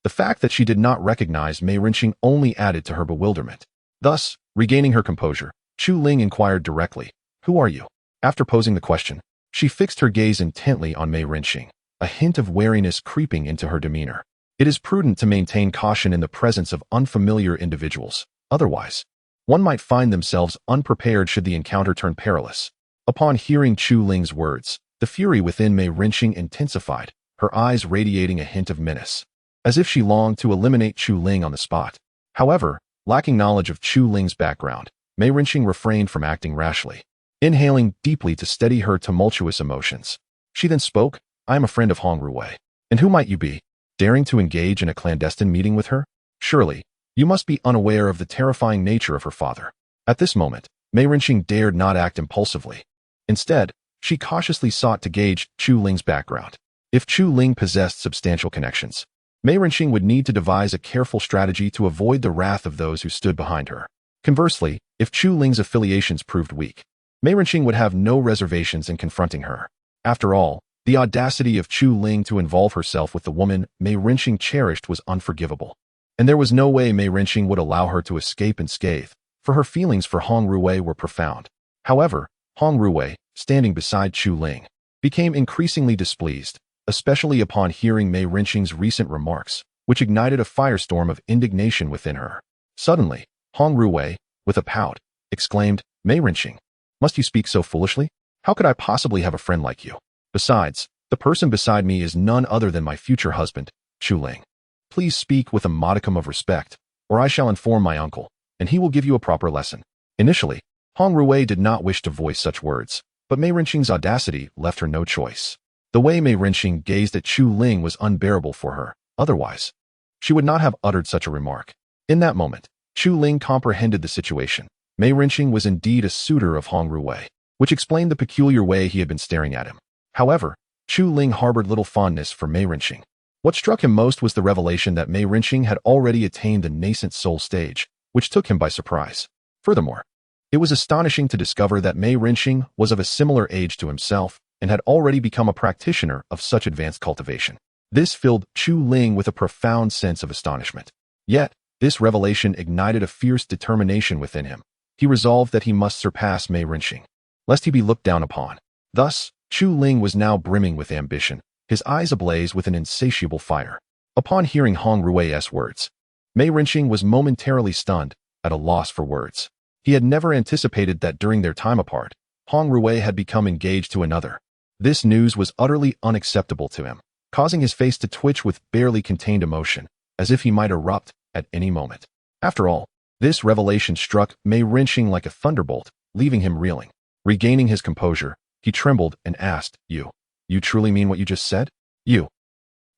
the fact that she did not recognize Mei Rinqing only added to her bewilderment. Thus, regaining her composure, Chu Ling inquired directly, "Who are you?" After posing the question, she fixed her gaze intently on Mei Rinqing, a hint of wariness creeping into her demeanor. It is prudent to maintain caution in the presence of unfamiliar individuals. Otherwise, one might find themselves unprepared should the encounter turn perilous. Upon hearing Chu Ling's words, the fury within Mei Rinqing intensified, her eyes radiating a hint of menace, as if she longed to eliminate Chu Ling on the spot. However, lacking knowledge of Chu Ling's background, Mei Rinqing refrained from acting rashly. Inhaling deeply to steady her tumultuous emotions, she then spoke, "I am a friend of Hong Ruwei. And who might you be, daring to engage in a clandestine meeting with her? Surely, you must be unaware of the terrifying nature of her father." At this moment, Mei Rinqing dared not act impulsively. Instead, she cautiously sought to gauge Chu Ling's background. If Chu Ling possessed substantial connections, Mei Rinqing would need to devise a careful strategy to avoid the wrath of those who stood behind her. Conversely, if Chu Ling's affiliations proved weak, Mei Rinqing would have no reservations in confronting her. After all, the audacity of Chu Ling to involve herself with the woman Mei Rinqing cherished was unforgivable. And there was no way Mei Rinqing would allow her to escape unscathed, for her feelings for Hong Ruwei were profound. However, Hong Ruwei, standing beside Chu Ling, became increasingly displeased, especially upon hearing Mei Rinqing's recent remarks, which ignited a firestorm of indignation within her. Suddenly, Hong Ruwei, with a pout, exclaimed, "Mei Rinqing, must you speak so foolishly? How could I possibly have a friend like you? Besides, the person beside me is none other than my future husband, Chu Ling. Please speak with a modicum of respect, or I shall inform my uncle, and he will give you a proper lesson." Initially, Hong Ruwei did not wish to voice such words, but Mei Rinqing's audacity left her no choice. The way Mei Rinqing gazed at Chu Ling was unbearable for her. Otherwise, she would not have uttered such a remark. In that moment, Chu Ling comprehended the situation. Mei Rinqing was indeed a suitor of Hong Ruwei, which explained the peculiar way he had been staring at him. However, Chu Ling harbored little fondness for Mei Rinqing. What struck him most was the revelation that Mei Rinqing had already attained the nascent soul stage, which took him by surprise. Furthermore, it was astonishing to discover that Mei Rinqing was of a similar age to himself and had already become a practitioner of such advanced cultivation. This filled Chu Ling with a profound sense of astonishment. Yet, this revelation ignited a fierce determination within him. He resolved that he must surpass Mei Rinqing, lest he be looked down upon. Thus, Chu Ling was now brimming with ambition, his eyes ablaze with an insatiable fire. Upon hearing Hong Ruwei's words, Mei Rinqing was momentarily stunned, at a loss for words. He had never anticipated that during their time apart, Hong Ruwei had become engaged to another. This news was utterly unacceptable to him, causing his face to twitch with barely contained emotion, as if he might erupt at any moment. After all, this revelation struck Mei Rinqing like a thunderbolt, leaving him reeling. Regaining his composure, he trembled and asked, You truly mean what you just said? You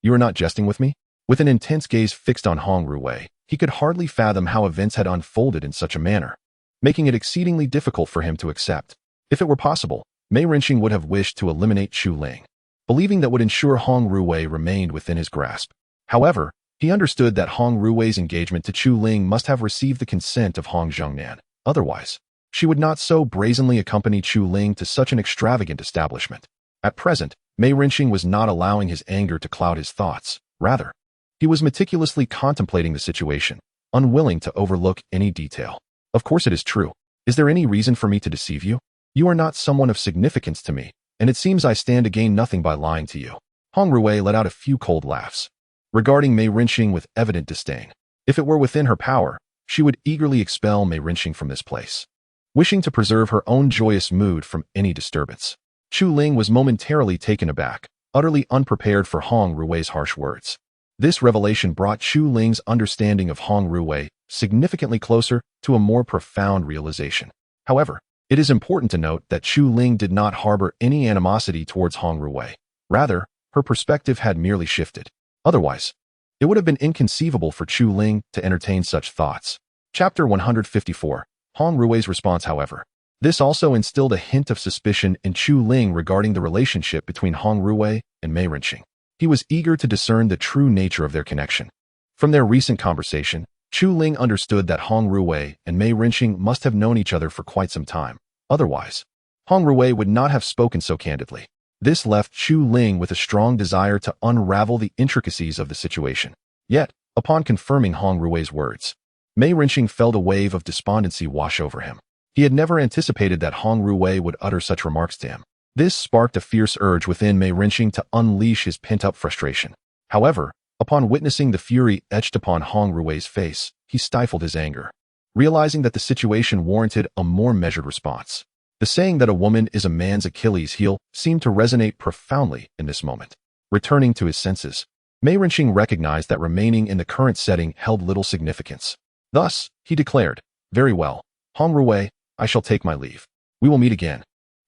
are not jesting with me?" With an intense gaze fixed on Hong Ruwei, he could hardly fathom how events had unfolded in such a manner, making it exceedingly difficult for him to accept. If it were possible, Mei Rinqing would have wished to eliminate Chu Ling, believing that would ensure Hong Ruwei remained within his grasp. However, he understood that Hong Ruwei's engagement to Chu Ling must have received the consent of Hong Zhongnan. Otherwise, she would not so brazenly accompany Chu Ling to such an extravagant establishment. At present, Mei Rinqing was not allowing his anger to cloud his thoughts. Rather, he was meticulously contemplating the situation, unwilling to overlook any detail. "Of course it is true. Is there any reason for me to deceive you? You are not someone of significance to me, and it seems I stand to gain nothing by lying to you." Hong Ruwei let out a few cold laughs, regarding Mei Rinqing with evident disdain. If it were within her power, she would eagerly expel Mei Rinqing from this place, wishing to preserve her own joyous mood from any disturbance. Chu Ling was momentarily taken aback, utterly unprepared for Hong Ruwei's harsh words. This revelation brought Chu Ling's understanding of Hong Ruwei significantly closer to a more profound realization. However, it is important to note that Chu Ling did not harbor any animosity towards Hong Ruwei. Rather, her perspective had merely shifted. Otherwise, it would have been inconceivable for Chu Ling to entertain such thoughts. Chapter 154. Hong Ruwei's response, however. This also instilled a hint of suspicion in Chu Ling regarding the relationship between Hong Ruwei and Mei Rinqing. He was eager to discern the true nature of their connection. From their recent conversation, Chu Ling understood that Hong Ruwei and Mei Rinqing must have known each other for quite some time. Otherwise, Hong Ruwei would not have spoken so candidly. This left Chu Ling with a strong desire to unravel the intricacies of the situation. Yet, upon confirming Hong Ruwei's words, Mei Rinqing felt a wave of despondency wash over him. He had never anticipated that Hong Ruwei would utter such remarks to him. This sparked a fierce urge within Mei Rinqing to unleash his pent-up frustration. However, upon witnessing the fury etched upon Hong Ruwei's face, he stifled his anger, realizing that the situation warranted a more measured response. The saying that a woman is a man's Achilles heel seemed to resonate profoundly in this moment. Returning to his senses, Mei Renqing recognized that remaining in the current setting held little significance. Thus, he declared, "Very well, Hong Ruwei, I shall take my leave. We will meet again.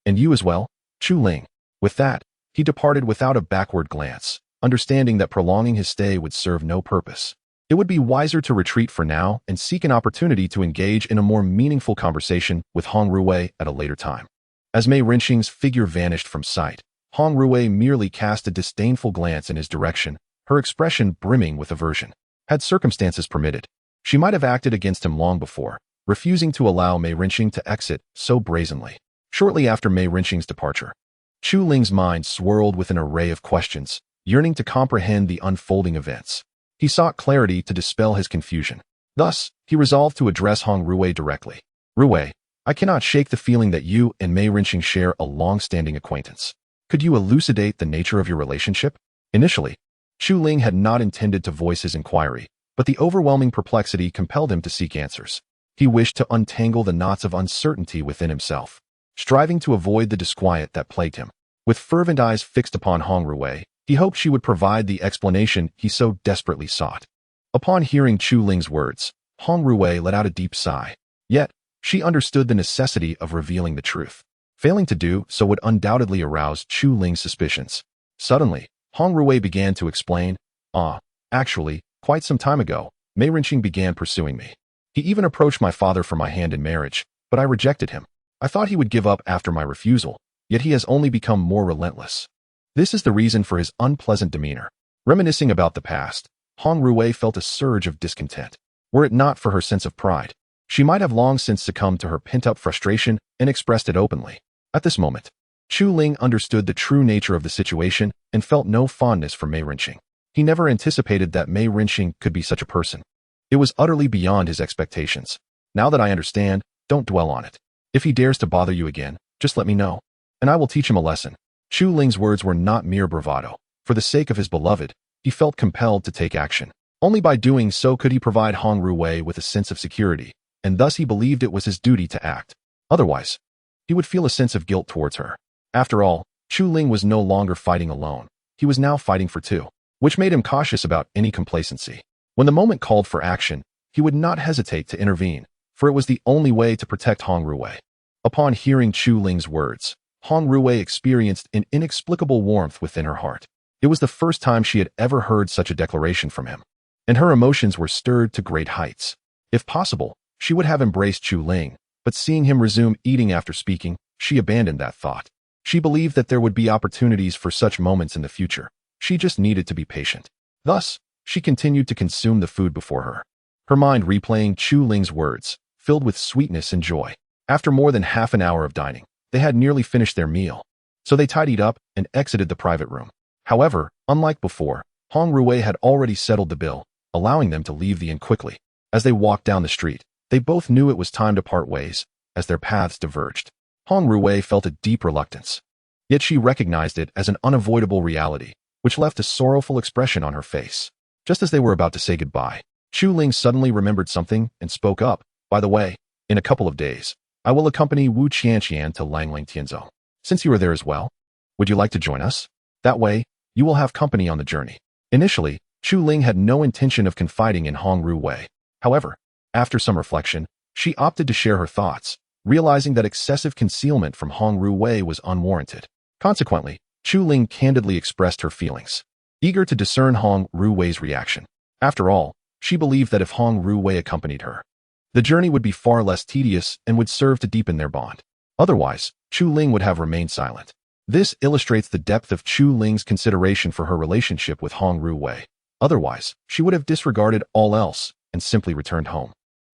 And you as well, Chu Ling." With that, he departed without a backward glance, understanding that prolonging his stay would serve no purpose. It would be wiser to retreat for now and seek an opportunity to engage in a more meaningful conversation with Hong Ruwei at a later time. As Mei Renqing's figure vanished from sight, Hong Ruwei merely cast a disdainful glance in his direction, her expression brimming with aversion. Had circumstances permitted, she might have acted against him long before, refusing to allow Mei Renqing to exit so brazenly. Shortly after Mei Renqing's departure, Chu Ling's mind swirled with an array of questions, yearning to comprehend the unfolding events. He sought clarity to dispel his confusion. Thus, he resolved to address Hong Ruwei directly. "Ruwei, I cannot shake the feeling that you and Mei Renqing share a long-standing acquaintance. Could you elucidate the nature of your relationship?" Initially, Chu Ling had not intended to voice his inquiry, but the overwhelming perplexity compelled him to seek answers. He wished to untangle the knots of uncertainty within himself, striving to avoid the disquiet that plagued him. With fervent eyes fixed upon Hong Ruwei, he hoped she would provide the explanation he so desperately sought. Upon hearing Chu Ling's words, Hong Ruwei let out a deep sigh. Yet, she understood the necessity of revealing the truth. Failing to do so would undoubtedly arouse Chu Ling's suspicions. Suddenly, Hong Ruwei began to explain, Actually, quite some time ago, Mei Renqing began pursuing me. He even approached my father for my hand in marriage, but I rejected him. I thought he would give up after my refusal, yet he has only become more relentless. This is the reason for his unpleasant demeanor." Reminiscing about the past, Hong Ruwei felt a surge of discontent. Were it not for her sense of pride, she might have long since succumbed to her pent-up frustration and expressed it openly. At this moment, Chu Ling understood the true nature of the situation and felt no fondness for Mei Renqing. He never anticipated that Mei Renqing could be such a person. It was utterly beyond his expectations. "Now that I understand, don't dwell on it. If he dares to bother you again, just let me know, and I will teach him a lesson." Chu Ling's words were not mere bravado. For the sake of his beloved, he felt compelled to take action. Only by doing so could he provide Hong Ruwei with a sense of security, and thus he believed it was his duty to act. Otherwise, he would feel a sense of guilt towards her. After all, Chu Ling was no longer fighting alone. He was now fighting for two, which made him cautious about any complacency. When the moment called for action, he would not hesitate to intervene, for it was the only way to protect Hong Ruwei. Upon hearing Chu Ling's words, Hong Ruwei experienced an inexplicable warmth within her heart. It was the first time she had ever heard such a declaration from him, and her emotions were stirred to great heights. If possible, she would have embraced Chu Ling, but seeing him resume eating after speaking, she abandoned that thought. She believed that there would be opportunities for such moments in the future. She just needed to be patient. Thus, she continued to consume the food before her, her mind replaying Chu Ling's words, filled with sweetness and joy. After more than half an hour of dining, they had nearly finished their meal, so they tidied up and exited the private room. However, unlike before, Hong Ruwei had already settled the bill, allowing them to leave the inn quickly. As they walked down the street, they both knew it was time to part ways, as their paths diverged. Hong Ruwei felt a deep reluctance, yet she recognized it as an unavoidable reality, which left a sorrowful expression on her face. Just as they were about to say goodbye, Chu Ling suddenly remembered something and spoke up. "By the way, in a couple of days, I will accompany Wu Qianqian to Langlang Tianzhong. Since you are there as well, would you like to join us? That way, you will have company on the journey." Initially, Chu Ling had no intention of confiding in Hong Ruwei. However, after some reflection, she opted to share her thoughts, realizing that excessive concealment from Hong Ruwei was unwarranted. Consequently, Chu Ling candidly expressed her feelings, eager to discern Hong Ruwei's reaction. After all, she believed that if Hong Ruwei accompanied her, the journey would be far less tedious and would serve to deepen their bond. Otherwise, Chu Ling would have remained silent. This illustrates the depth of Chu Ling's consideration for her relationship with Hong Ruwei. Otherwise, she would have disregarded all else and simply returned home,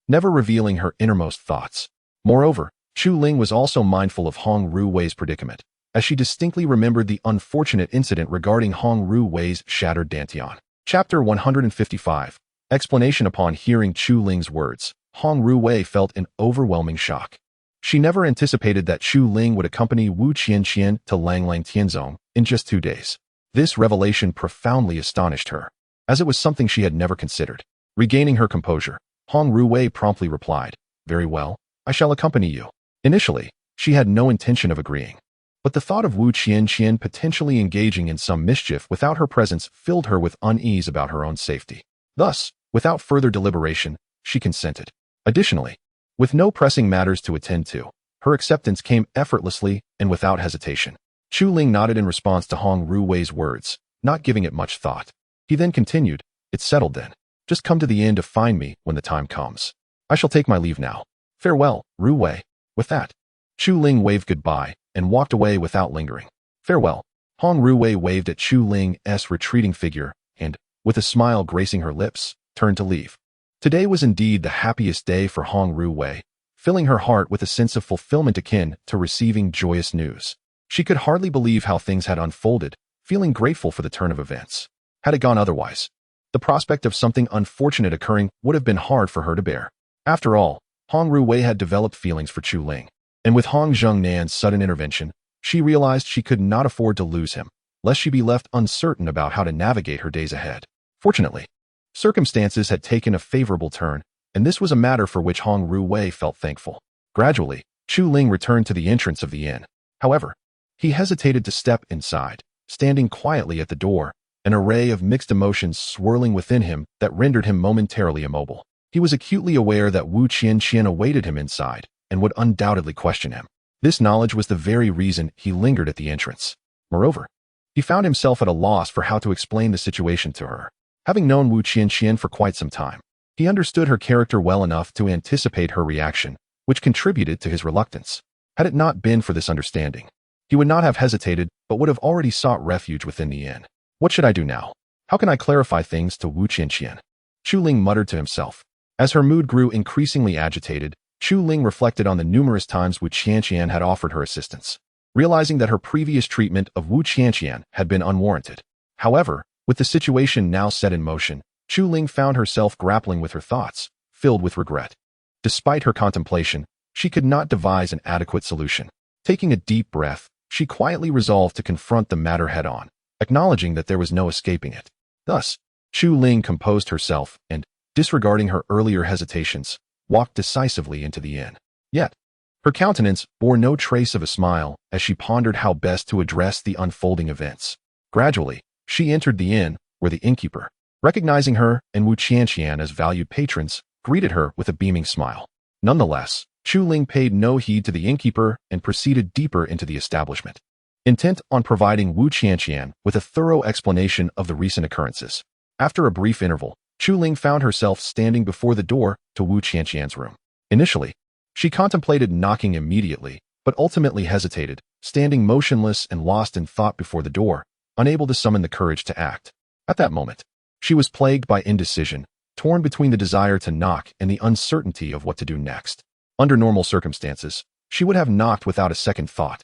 never revealing her innermost thoughts. Moreover, Chu Ling was also mindful of Hong Ruwei's predicament, as she distinctly remembered the unfortunate incident regarding Hong Ruwei's shattered dantian. Chapter 155. Explanation. Upon hearing Chu Ling's words, Hong Ruwei felt an overwhelming shock. She never anticipated that Chu Ling would accompany Wu Qianqian to Langlang Tianzhong in just 2 days. This revelation profoundly astonished her, as it was something she had never considered. Regaining her composure, Hong Ruwei promptly replied, "Very well, I shall accompany you." Initially, She had no intention of agreeing. But the thought of Wu Qianqian potentially engaging in some mischief without her presence filled her with unease about her own safety. Thus, without further deliberation, she consented. Additionally, with no pressing matters to attend to, her acceptance came effortlessly and without hesitation. Chu Ling nodded in response to Hong Rui's words, not giving it much thought. He then continued, "It's settled then. Just come to the inn to find me when the time comes. I shall take my leave now. Farewell, Ru Wei." With that, Chu Ling waved goodbye and walked away without lingering. "Farewell." Hong Ruwei waved at Chu Ling's retreating figure and, with a smile gracing her lips, turned to leave. Today was indeed the happiest day for Hong Ruwei, filling her heart with a sense of fulfillment akin to receiving joyous news. She could hardly believe how things had unfolded, feeling grateful for the turn of events. Had it gone otherwise, the prospect of something unfortunate occurring would have been hard for her to bear. After all, Hong Ruwei had developed feelings for Chu Ling, and with Hong Zhongnan's sudden intervention, she realized she could not afford to lose him, lest she be left uncertain about how to navigate her days ahead. Fortunately, circumstances had taken a favorable turn, and this was a matter for which Hong Ruwei felt thankful. Gradually, Chu Ling returned to the entrance of the inn. However, he hesitated to step inside, standing quietly at the door, an array of mixed emotions swirling within him that rendered him momentarily immobile. He was acutely aware that Wu Qianqian awaited him inside and would undoubtedly question him. This knowledge was the very reason he lingered at the entrance. Moreover, he found himself at a loss for how to explain the situation to her. Having known Wu Qianqian for quite some time, he understood her character well enough to anticipate her reaction, which contributed to his reluctance. Had it not been for this understanding, he would not have hesitated but would have already sought refuge within the inn. What should I do now? How can I clarify things to Wu Qianqian? Chu Ling muttered to himself. As her mood grew increasingly agitated, Chu Ling reflected on the numerous times Wu Qianqian had offered her assistance, realizing that her previous treatment of Wu Qianqian had been unwarranted. However, with the situation now set in motion, Chu Ling found herself grappling with her thoughts, filled with regret. Despite her contemplation, she could not devise an adequate solution. Taking a deep breath, she quietly resolved to confront the matter head-on, acknowledging that there was no escaping it. Thus, Chu Ling composed herself and, disregarding her earlier hesitations, walked decisively into the inn. Yet, her countenance bore no trace of a smile as she pondered how best to address the unfolding events. Gradually, she entered the inn, where the innkeeper, recognizing her and Wu Qianqian as valued patrons, greeted her with a beaming smile. Nonetheless, Chu Ling paid no heed to the innkeeper and proceeded deeper into the establishment, intent on providing Wu Qianqian with a thorough explanation of the recent occurrences. After a brief interval, Chu Ling found herself standing before the door to Wu Qianqian's room. Initially, she contemplated knocking immediately, but ultimately hesitated, standing motionless and lost in thought before the door, unable to summon the courage to act. At that moment, she was plagued by indecision, torn between the desire to knock and the uncertainty of what to do next. Under normal circumstances, she would have knocked without a second thought,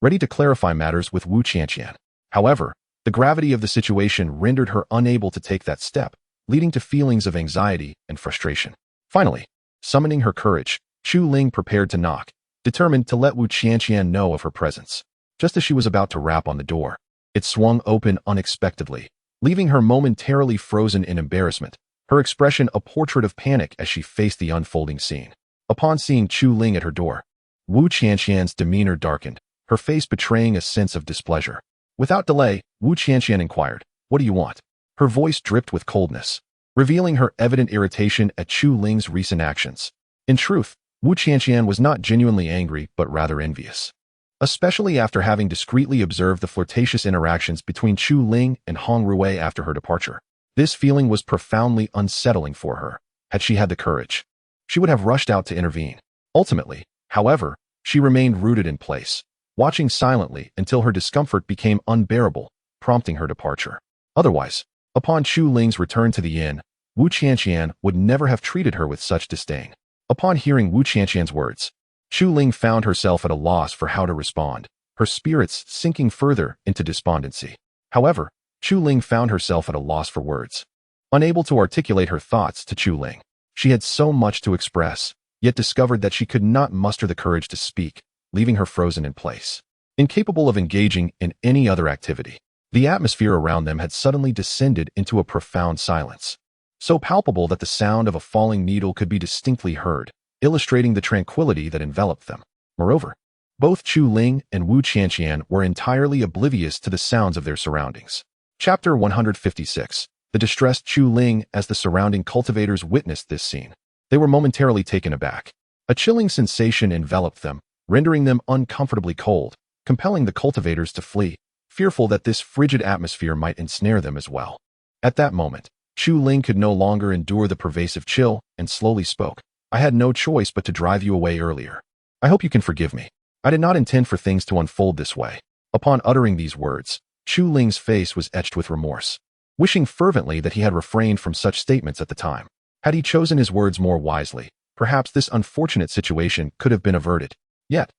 ready to clarify matters with Wu Qianqian. However, the gravity of the situation rendered her unable to take that step, leading to feelings of anxiety and frustration. Finally, summoning her courage, Chu Ling prepared to knock, determined to let Wu Qianqian know of her presence. Just as she was about to rap on the door, it swung open unexpectedly, leaving her momentarily frozen in embarrassment, her expression a portrait of panic as she faced the unfolding scene. Upon seeing Chu Ling at her door, Wu Qianqian's demeanor darkened, her face betraying a sense of displeasure. Without delay, Wu Qianqian inquired, "What do you want?" Her voice dripped with coldness, revealing her evident irritation at Chu Ling's recent actions. In truth, Wu Qianqian was not genuinely angry but rather envious, especially after having discreetly observed the flirtatious interactions between Chu Ling and Hong Ruwei after her departure. This feeling was profoundly unsettling for her. Had she had the courage, she would have rushed out to intervene. Ultimately, however, she remained rooted in place, watching silently until her discomfort became unbearable, prompting her departure. Otherwise, upon Chu Ling's return to the inn, Wu Qianqian would never have treated her with such disdain. Upon hearing Wu Qianqian's words, Chu Ling found herself at a loss for how to respond, her spirits sinking further into despondency. However, Chu Ling found herself at a loss for words. Unable to articulate her thoughts to Chu Ling, she had so much to express, yet discovered that she could not muster the courage to speak, leaving her frozen in place. Incapable of engaging in any other activity, the atmosphere around them had suddenly descended into a profound silence, so palpable that the sound of a falling needle could be distinctly heard, illustrating the tranquility that enveloped them. Moreover, Both Chu Ling and Wu Qianqian were entirely oblivious to the sounds of their surroundings. Chapter 156. The distressed Chu Ling. As the surrounding cultivators witnessed this scene, they were momentarily taken aback. A chilling sensation enveloped them, rendering them uncomfortably cold, compelling the cultivators to flee, fearful that this frigid atmosphere might ensnare them as well. At that moment, Chu Ling could no longer endure the pervasive chill and slowly spoke. I had no choice but to drive you away earlier. I hope you can forgive me. I did not intend for things to unfold this way. Upon uttering these words, Chu Ling's face was etched with remorse, wishing fervently that he had refrained from such statements at the time. Had he chosen his words more wisely, perhaps this unfortunate situation could have been averted. Yet,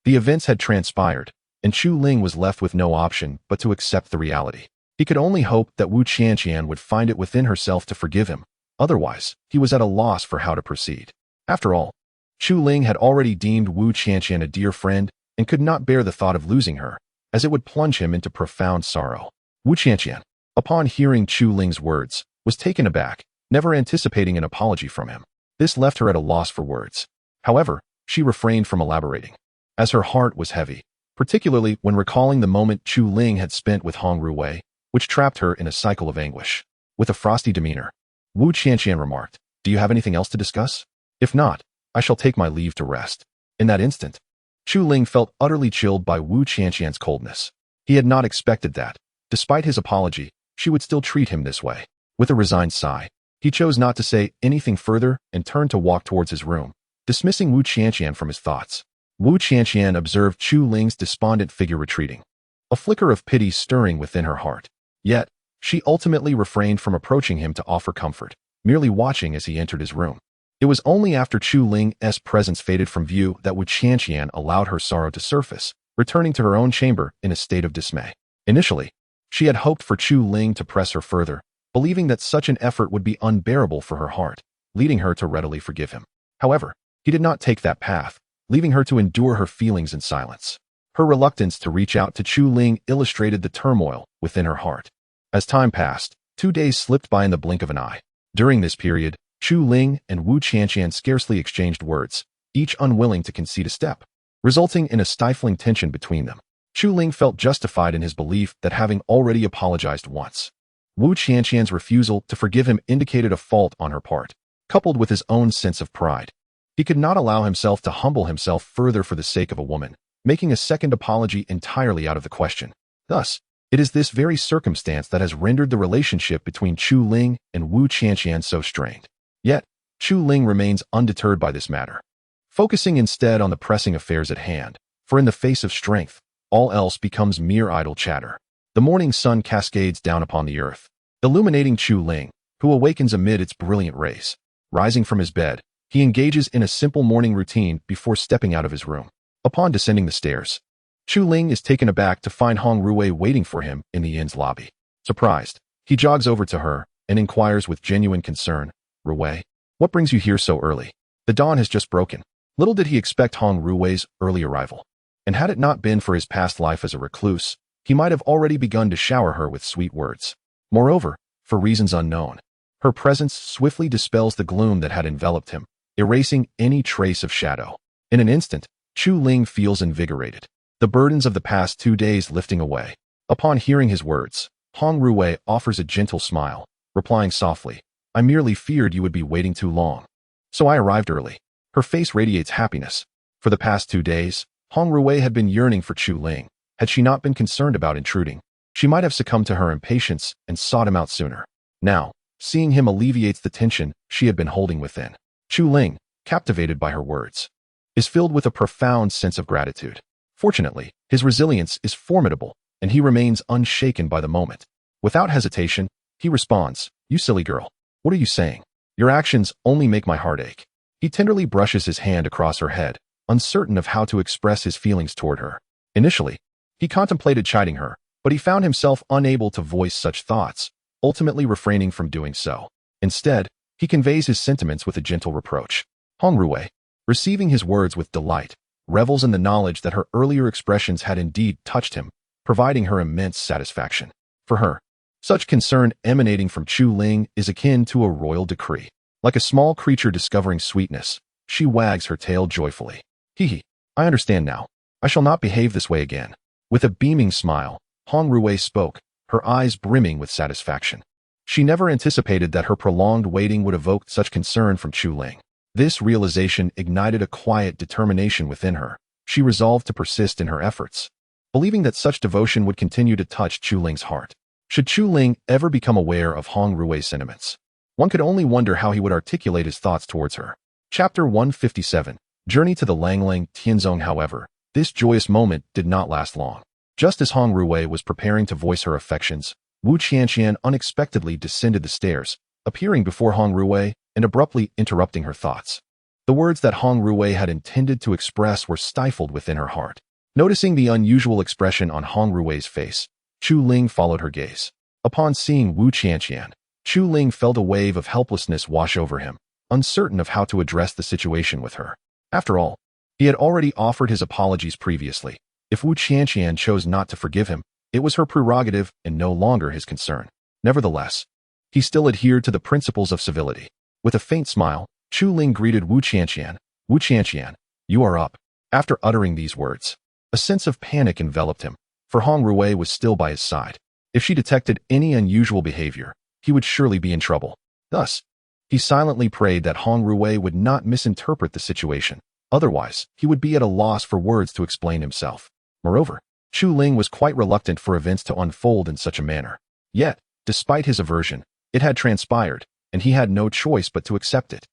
the events had transpired, and Chu Ling was left with no option but to accept the reality. He could only hope that Wu Qianqian would find it within herself to forgive him. Otherwise, he was at a loss for how to proceed. After all, Chu Ling had already deemed Wu Qianqian a dear friend and could not bear the thought of losing her, as it would plunge him into profound sorrow. Wu Qianqian, upon hearing Chu Ling's words, was taken aback, never anticipating an apology from him. This left her at a loss for words. However, she refrained from elaborating, as her heart was heavy, particularly when recalling the moment Chu Ling had spent with Hong Ruwei, which trapped her in a cycle of anguish. With a frosty demeanor, Wu Qianqian remarked, "Do you have anything else to discuss? If not, I shall take my leave to rest." In that instant, Chu Ling felt utterly chilled by Wu Qianqian's coldness. He had not expected that, despite his apology, she would still treat him this way. With a resigned sigh, he chose not to say anything further and turned to walk towards his room, dismissing Wu Qianqian from his thoughts. Wu Qianqian observed Chu Ling's despondent figure retreating, a flicker of pity stirring within her heart. Yet, she ultimately refrained from approaching him to offer comfort, merely watching as he entered his room. It was only after Chu Ling's presence faded from view that Wu Qianqian allowed her sorrow to surface, returning to her own chamber in a state of dismay. Initially, she had hoped for Chu Ling to press her further, believing that such an effort would be unbearable for her heart, leading her to readily forgive him. However, he did not take that path, leaving her to endure her feelings in silence. Her reluctance to reach out to Chu Ling illustrated the turmoil within her heart. As time passed, 2 days slipped by in the blink of an eye. During this period, Chu Ling and Wu Qianqian scarcely exchanged words, each unwilling to concede a step, resulting in a stifling tension between them. Chu Ling felt justified in his belief that having already apologized once, Wu Qianqian's refusal to forgive him indicated a fault on her part, coupled with his own sense of pride. He could not allow himself to humble himself further for the sake of a woman, making a second apology entirely out of the question. Thus, it is this very circumstance that has rendered the relationship between Chu Ling and Wu Qianqian so strained. Yet, Chu Ling remains undeterred by this matter, focusing instead on the pressing affairs at hand, for in the face of strength, all else becomes mere idle chatter. The morning sun cascades down upon the earth, illuminating Chu Ling, who awakens amid its brilliant rays. Rising from his bed, he engages in a simple morning routine before stepping out of his room. Upon descending the stairs, Chu Ling is taken aback to find Hong Ruwei waiting for him in the inn's lobby. Surprised, he jogs over to her and inquires with genuine concern, "Ruwei, what brings you here so early? The dawn has just broken." Little did he expect Hong Ruwei's early arrival, and had it not been for his past life as a recluse, he might have already begun to shower her with sweet words. Moreover, for reasons unknown, her presence swiftly dispels the gloom that had enveloped him, erasing any trace of shadow. In an instant, Chu Ling feels invigorated, the burdens of the past 2 days lifting away. Upon hearing his words, Hong Ruwei offers a gentle smile, replying softly, "I merely feared you would be waiting too long, so I arrived early." Her face radiates happiness. For the past 2 days, Hong Ruwei had been yearning for Chu Ling. Had she not been concerned about intruding, she might have succumbed to her impatience and sought him out sooner. Now, seeing him alleviates the tension she had been holding within. Chu Ling, captivated by her words, is filled with a profound sense of gratitude. Fortunately, his resilience is formidable, and he remains unshaken by the moment. Without hesitation, he responds, "You silly girl, what are you saying? Your actions only make my heart ache." He tenderly brushes his hand across her head, uncertain of how to express his feelings toward her. Initially, he contemplated chiding her, but he found himself unable to voice such thoughts, ultimately refraining from doing so. Instead, he conveys his sentiments with a gentle reproach. Hong Ruwei, receiving his words with delight, revels in the knowledge that her earlier expressions had indeed touched him, providing her immense satisfaction. For her, such concern emanating from Chu Ling is akin to a royal decree. Like a small creature discovering sweetness, she wags her tail joyfully. "Hee hee, I understand now. I shall not behave this way again. With a beaming smile, Hong Ruwei spoke, her eyes brimming with satisfaction. She never anticipated that her prolonged waiting would evoke such concern from Chu Ling. This realization ignited a quiet determination within her. She resolved to persist in her efforts, believing that such devotion would continue to touch Chu Ling's heart. Should Chu Ling ever become aware of Hong Ruwei's sentiments, one could only wonder how he would articulate his thoughts towards her. Chapter 157. Journey to the Langlang Tianzong. However, this joyous moment did not last long. Just as Hong Ruwei was preparing to voice her affections, Wu Qianqian unexpectedly descended the stairs, appearing before Hong Ruwei and abruptly interrupting her thoughts. The words that Hong Ruwei had intended to express were stifled within her heart. Noticing the unusual expression on Hong Ruwei's face, Chu Ling followed her gaze. Upon seeing Wu Qianqian, Chu Ling felt a wave of helplessness wash over him, uncertain of how to address the situation with her. After all, he had already offered his apologies previously. If Wu Qianqian chose not to forgive him, it was her prerogative and no longer his concern. Nevertheless, he still adhered to the principles of civility. With a faint smile, Chu Ling greeted Wu Qianqian. Wu Qianqian, you are up. After uttering these words, a sense of panic enveloped him, for Hong Ruwei was still by his side. If she detected any unusual behavior, he would surely be in trouble. Thus, he silently prayed that Hong Ruwei would not misinterpret the situation. Otherwise, he would be at a loss for words to explain himself. Moreover, Chu Ling was quite reluctant for events to unfold in such a manner. Yet, despite his aversion, it had transpired, and he had no choice but to accept it.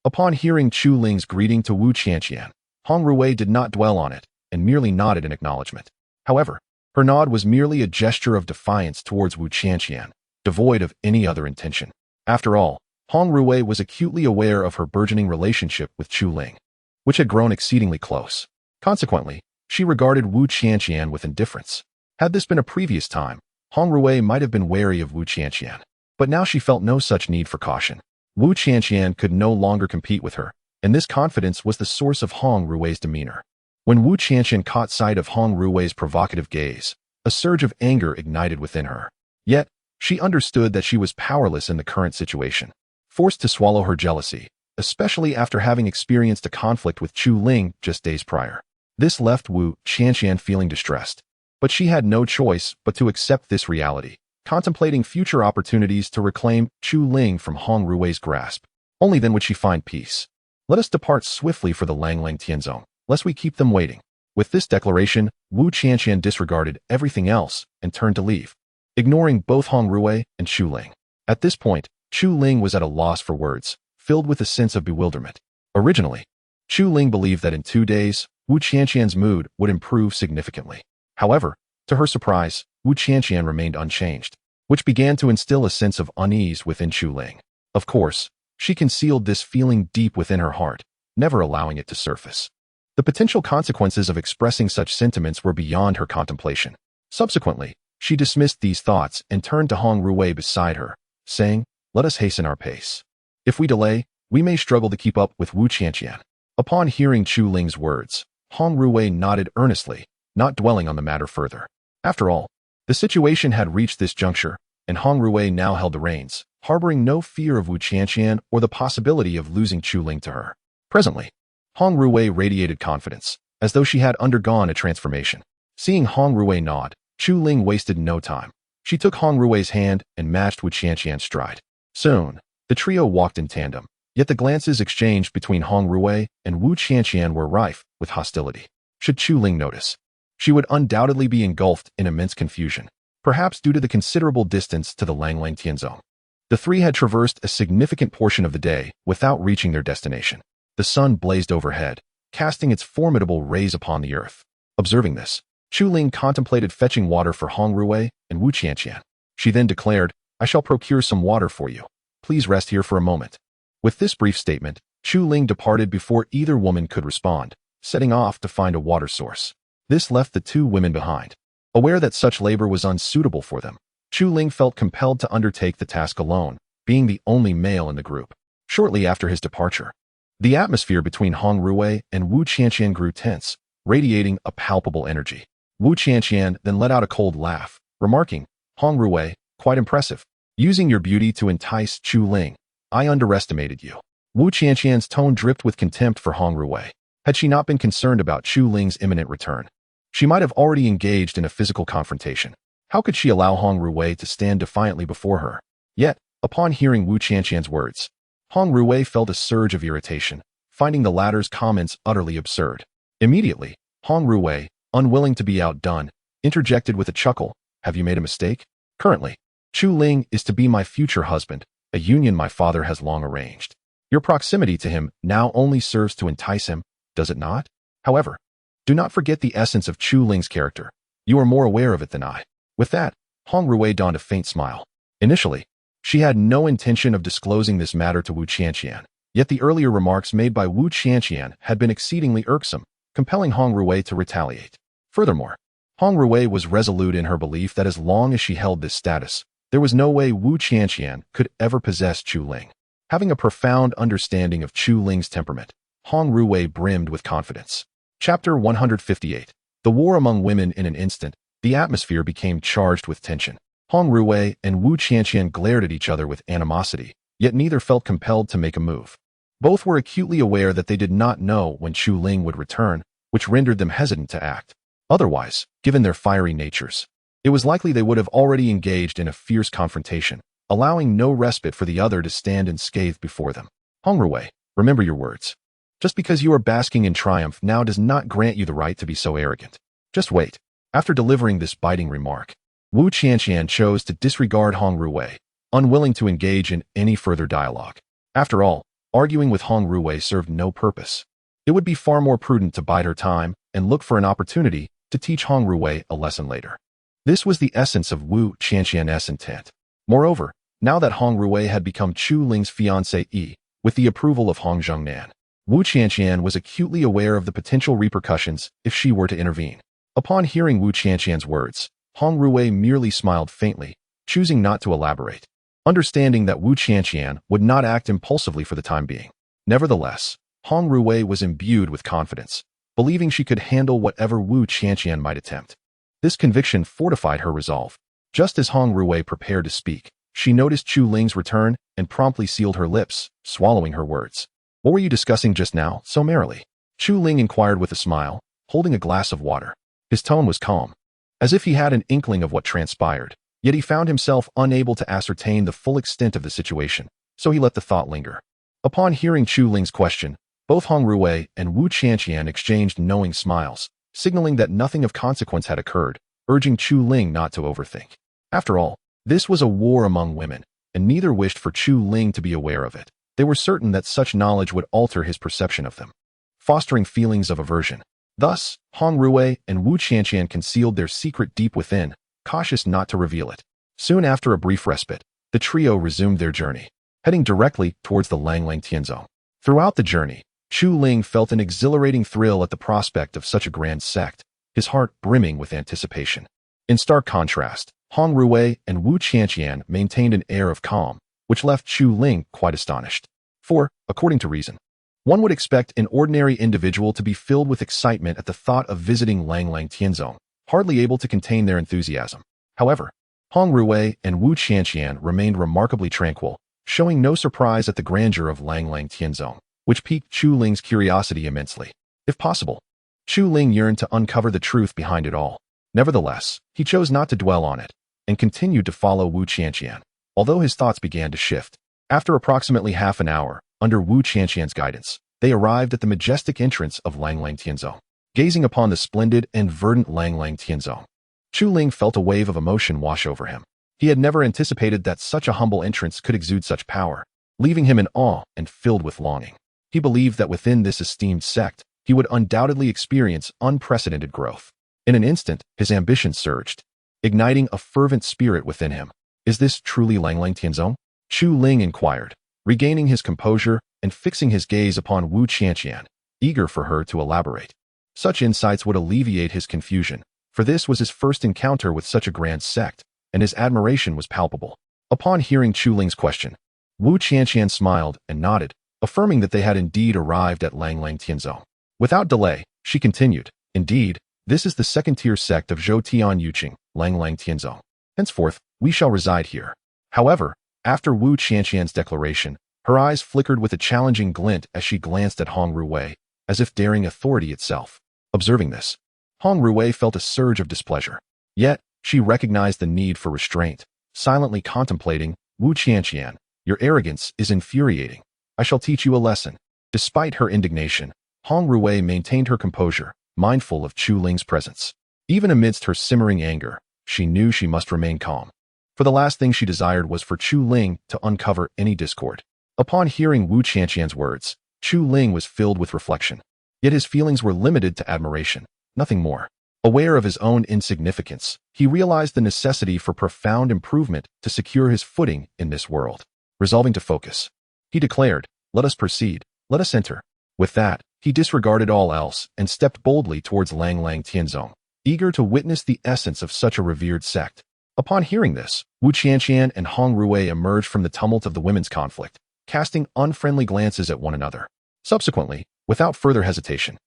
Upon hearing Chu Ling's greeting to Wu Qianqian, Hong Ruwei did not dwell on it, and merely nodded in acknowledgement. However, her nod was merely a gesture of defiance towards Wu Qianqian, devoid of any other intention. After all, Hong Ruwei was acutely aware of her burgeoning relationship with Chu Ling, which had grown exceedingly close. Consequently, she regarded Wu Qianqian with indifference. Had this been a previous time, Hong Ruwei might have been wary of Wu Qianqian, but now she felt no such need for caution. Wu Qianqian could no longer compete with her, and this confidence was the source of Hong Ruwei's demeanor. When Wu Qianqian caught sight of Hong Ruwei's provocative gaze, a surge of anger ignited within her. Yet, she understood that she was powerless in the current situation, forced to swallow her jealousy, especially after having experienced a conflict with Chu Ling just days prior. This left Wu Qianqian feeling distressed, but she had no choice but to accept this reality, contemplating future opportunities to reclaim Chu Ling from Hong Ruwei's grasp. Only then would she find peace. Let us depart swiftly for the Langlang Tianzong, lest we keep them waiting. With this declaration, Wu Qianqian disregarded everything else and turned to leave, ignoring both Hong Ruwei and Chu Ling. At this point, Chu Ling was at a loss for words, filled with a sense of bewilderment. Originally, Chu Ling believed that in 2 days, Wu Qianqian's mood would improve significantly. However, to her surprise, Wu Qianqian remained unchanged, which began to instill a sense of unease within Chu Ling. Of course, she concealed this feeling deep within her heart, never allowing it to surface. The potential consequences of expressing such sentiments were beyond her contemplation. Subsequently, she dismissed these thoughts and turned to Hong Ruwei beside her, saying, "Let us hasten our pace. If we delay, we may struggle to keep up with Wu Qianqian." Upon hearing Chu Ling's words, Hong Ruwei nodded earnestly, not dwelling on the matter further. After all, the situation had reached this juncture, and Hong Ruwei now held the reins, harboring no fear of Wu Qianqian or the possibility of losing Chu Ling to her. Presently, Hong Ruwei radiated confidence, as though she had undergone a transformation. Seeing Hong Ruwei nod, Chu Ling wasted no time. She took Hong Ruwei's hand and matched Wu Qianqian's stride. Soon, the trio walked in tandem, yet the glances exchanged between Hong Ruwei and Wu Qianqian were rife with hostility. Should Chu Ling notice, she would undoubtedly be engulfed in immense confusion, perhaps due to the considerable distance to the Langlang Tianzong. The three had traversed a significant portion of the day without reaching their destination. The sun blazed overhead, casting its formidable rays upon the earth. Observing this, Chu Ling contemplated fetching water for Hong Ruwei and Wu Qianqian. She then declared, "I shall procure some water for you. Please rest here for a moment." With this brief statement, Chu Ling departed before either woman could respond, setting off to find a water source. This left the two women behind. Aware that such labor was unsuitable for them, Chu Ling felt compelled to undertake the task alone, being the only male in the group. Shortly after his departure, the atmosphere between Hong Ruwei and Wu Qianqian grew tense, radiating a palpable energy. Wu Qianqian then let out a cold laugh, remarking, "Hong Ruwei, quite impressive. Using your beauty to entice Chu Ling. I underestimated you." Wu Qianqian's tone dripped with contempt for Hong Ruwei. Had she not been concerned about Chu Ling's imminent return, She might have already engaged in a physical confrontation. How could she allow Hong Ruwei to stand defiantly before her? Yet, upon hearing Wu Qianqian's words, Hong Ruwei felt a surge of irritation, finding the latter's comments utterly absurd. Immediately, Hong Ruwei, unwilling to be outdone, interjected with a chuckle, "Have you made a mistake? Currently, Chu Ling is to be my future husband, a union my father has long arranged. Your proximity to him now only serves to entice him, does it not? However, do not forget the essence of Chu Ling's character. You are more aware of it than I." With that, Hong Ruwei donned a faint smile. Initially, she had no intention of disclosing this matter to Wu Qianqian, yet the earlier remarks made by Wu Qianqian had been exceedingly irksome, compelling Hong Ruwei to retaliate. Furthermore, Hong Ruwei was resolute in her belief that as long as she held this status, there was no way Wu Qianqian could ever possess Chu Ling. Having a profound understanding of Chu Ling's temperament, Hong Ruwei brimmed with confidence. Chapter 158. The War Among Women. In an instant, the atmosphere became charged with tension. Hong Ruwei and Wu Qianqian glared at each other with animosity, yet neither felt compelled to make a move. Both were acutely aware that they did not know when Chu Ling would return, which rendered them hesitant to act. Otherwise, given their fiery natures, it was likely they would have already engaged in a fierce confrontation, allowing no respite for the other to stand unscathed before them. Hong Ruwei, remember your words. Just because you are basking in triumph now does not grant you the right to be so arrogant. Just wait. After delivering this biting remark, Wu Qianqian chose to disregard Hong Ruwei, unwilling to engage in any further dialogue. After all, arguing with Hong Ruwei served no purpose. It would be far more prudent to bide her time and look for an opportunity to teach Hong Ruwei a lesson later. This was the essence of Wu Qianqian's intent. Moreover, now that Hong Ruwei had become Chu Ling's fiancée, with the approval of Hong Zhongnan, Wu Qianqian was acutely aware of the potential repercussions if she were to intervene. Upon hearing Wu Qianqian's words, Hong Ruwei merely smiled faintly, choosing not to elaborate, understanding that Wu Qianqian would not act impulsively for the time being. Nevertheless, Hong Ruwei was imbued with confidence, believing she could handle whatever Wu Qianqian might attempt. This conviction fortified her resolve. Just as Hong Ruwei prepared to speak, she noticed Chu Ling's return and promptly sealed her lips, swallowing her words. "What were you discussing just now, so merrily?" Chu Ling inquired with a smile, holding a glass of water. His tone was calm, as if he had an inkling of what transpired, yet he found himself unable to ascertain the full extent of the situation, so he let the thought linger. Upon hearing Chu Ling's question, both Hong Ruwei and Wu Qianqian exchanged knowing smiles, signaling that nothing of consequence had occurred, urging Chu Ling not to overthink. After all, this was a war among women, and neither wished for Chu Ling to be aware of it. They were certain that such knowledge would alter his perception of them, fostering feelings of aversion. Thus, Hong Ruwei and Wu Qianqian concealed their secret deep within, cautious not to reveal it. Soon after a brief respite, the trio resumed their journey, heading directly towards the Langlang Tianzong. Throughout the journey, Chu Ling felt an exhilarating thrill at the prospect of such a grand sect, his heart brimming with anticipation. In stark contrast, Hong Ruwei and Wu Qianqian maintained an air of calm, which left Chu Ling quite astonished. For, according to reason, one would expect an ordinary individual to be filled with excitement at the thought of visiting Langlang Tianzong, hardly able to contain their enthusiasm. However, Hong Ruwei and Wu Qianqian remained remarkably tranquil, showing no surprise at the grandeur of Langlang Tianzong, which piqued Chu Ling's curiosity immensely. If possible, Chu Ling yearned to uncover the truth behind it all. Nevertheless, he chose not to dwell on it, and continued to follow Wu Qianqian, although his thoughts began to shift. After approximately half an hour, under Wu Qianqian's guidance, they arrived at the majestic entrance of Langlang Tianzong. Gazing upon the splendid and verdant Langlang Tianzong, Chu Ling felt a wave of emotion wash over him. He had never anticipated that such a humble entrance could exude such power, leaving him in awe and filled with longing. He believed that within this esteemed sect, he would undoubtedly experience unprecedented growth. In an instant, his ambition surged, igniting a fervent spirit within him. "Is this truly Langlang Tianzong?" Chu Ling inquired, regaining his composure and fixing his gaze upon Wu Qianqian, eager for her to elaborate. Such insights would alleviate his confusion, for this was his first encounter with such a grand sect, and his admiration was palpable. Upon hearing Chu Ling's question, Wu Qianqian smiled and nodded, affirming that they had indeed arrived at Langlang Tianzong. Without delay, she continued, "Indeed, this is the second-tier sect of Zhou Tian Yuqing, Langlang Tianzong. Henceforth, we shall reside here." However, after Wu Qianqian's declaration, her eyes flickered with a challenging glint as she glanced at Hong Ruwei, as if daring authority itself. Observing this, Hong Ruwei felt a surge of displeasure. Yet, she recognized the need for restraint, silently contemplating, Wu Qianqian, your arrogance is infuriating. I shall teach you a lesson. Despite her indignation, Hong Ruwei maintained her composure, mindful of Chu Ling's presence. Even amidst her simmering anger, she knew she must remain calm. For the last thing she desired was for Chu Ling to uncover any discord. Upon hearing Wu Qianqian's words, Chu Ling was filled with reflection. Yet his feelings were limited to admiration, nothing more. Aware of his own insignificance, he realized the necessity for profound improvement to secure his footing in this world. Resolving to focus, he declared, "Let us proceed, let us enter." With that, he disregarded all else and stepped boldly towards Lang Lang Tianzong, eager to witness the essence of such a revered sect. Upon hearing this, Wu Qianqian and Hong Ruwei emerged from the tumult of the women's conflict, casting unfriendly glances at one another. Subsequently, without further hesitation,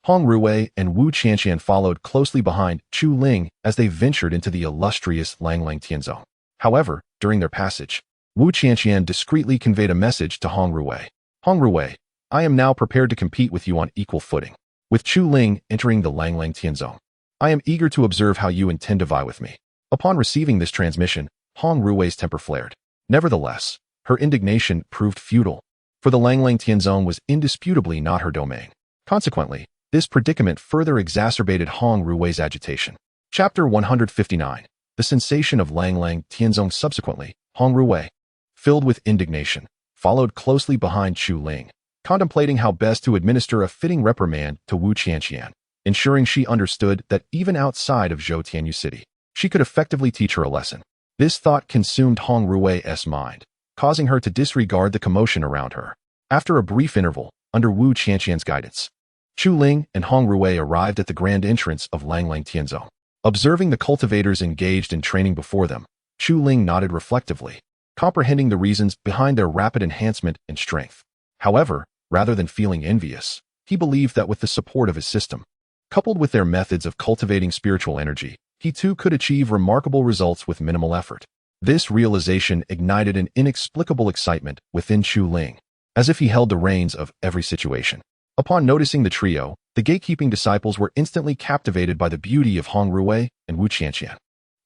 Hong Ruwei and Wu Qianqian followed closely behind Chu Ling as they ventured into the illustrious Lang Lang Tianzong. However, during their passage, Wu Qianqian discreetly conveyed a message to Hong Ruwei. Hong Ruwei, I am now prepared to compete with you on equal footing. With Chu Ling entering the Lang Lang Tianzong, I am eager to observe how you intend to vie with me. Upon receiving this transmission, Hong Ruwei's temper flared. Nevertheless, her indignation proved futile, for the Lang Lang Tianzong was indisputably not her domain. Consequently, this predicament further exacerbated Hong Ruwei's agitation. Chapter 159. The sensation of Lang Lang Tianzong. Subsequently, Hong Ruwei, filled with indignation, followed closely behind Chu Ling, contemplating how best to administer a fitting reprimand to Wu Qianqian, ensuring she understood that even outside of Zhou Tianyu City, she could effectively teach her a lesson. This thought consumed Hong Ruwei's mind, causing her to disregard the commotion around her. After a brief interval, under Wu Qianqian's guidance, Chu Ling and Hong Ruwei arrived at the grand entrance of Lang Lang Tianzong. Observing the cultivators engaged in training before them, Chu Ling nodded reflectively, comprehending the reasons behind their rapid enhancement in strength. However, rather than feeling envious, he believed that with the support of his system, coupled with their methods of cultivating spiritual energy, he too could achieve remarkable results with minimal effort. This realization ignited an inexplicable excitement within Chu Ling, as if he held the reins of every situation. Upon noticing the trio, the gatekeeping disciples were instantly captivated by the beauty of Hong Ruwei and Wu Qianqian.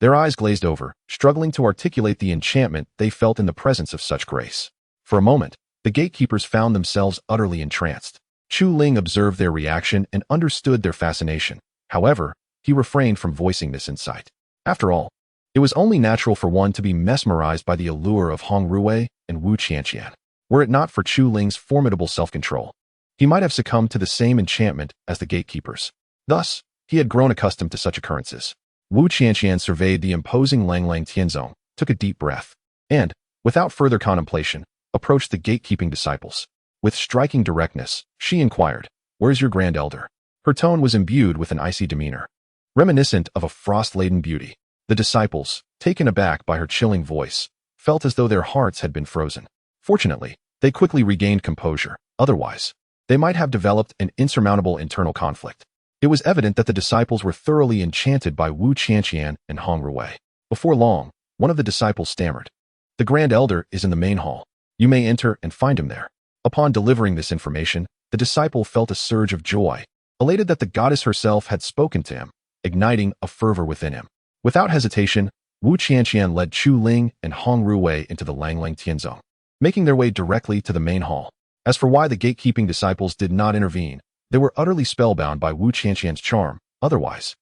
Their eyes glazed over, struggling to articulate the enchantment they felt in the presence of such grace. For a moment, the gatekeepers found themselves utterly entranced. Chu Ling observed their reaction and understood their fascination. However, he refrained from voicing this insight. After all, it was only natural for one to be mesmerized by the allure of Hong Ruwei and Wu Qianqian. Were it not for Chu Ling's formidable self-control, he might have succumbed to the same enchantment as the gatekeepers. Thus, he had grown accustomed to such occurrences. Wu Qianqian surveyed the imposing Lang Lang Tianzong, took a deep breath, and, without further contemplation, approached the gatekeeping disciples. With striking directness, she inquired, "Where's your grand elder?" Her tone was imbued with an icy demeanor, reminiscent of a frost-laden beauty. The disciples, taken aback by her chilling voice, felt as though their hearts had been frozen. Fortunately, they quickly regained composure. Otherwise, they might have developed an insurmountable internal conflict. It was evident that the disciples were thoroughly enchanted by Wu Qianqian and Hong Ruwei. Before long, one of the disciples stammered, "The Grand Elder is in the main hall. You may enter and find him there." Upon delivering this information, the disciple felt a surge of joy, elated that the goddess herself had spoken to him, igniting a fervor within him. Without hesitation, Wu Qianqian led Chu Ling and Hong Ruwei into the Lang Lang Tianzong, making their way directly to the main hall. As for why the gatekeeping disciples did not intervene, they were utterly spellbound by Wu Qianqian's charm. Otherwise,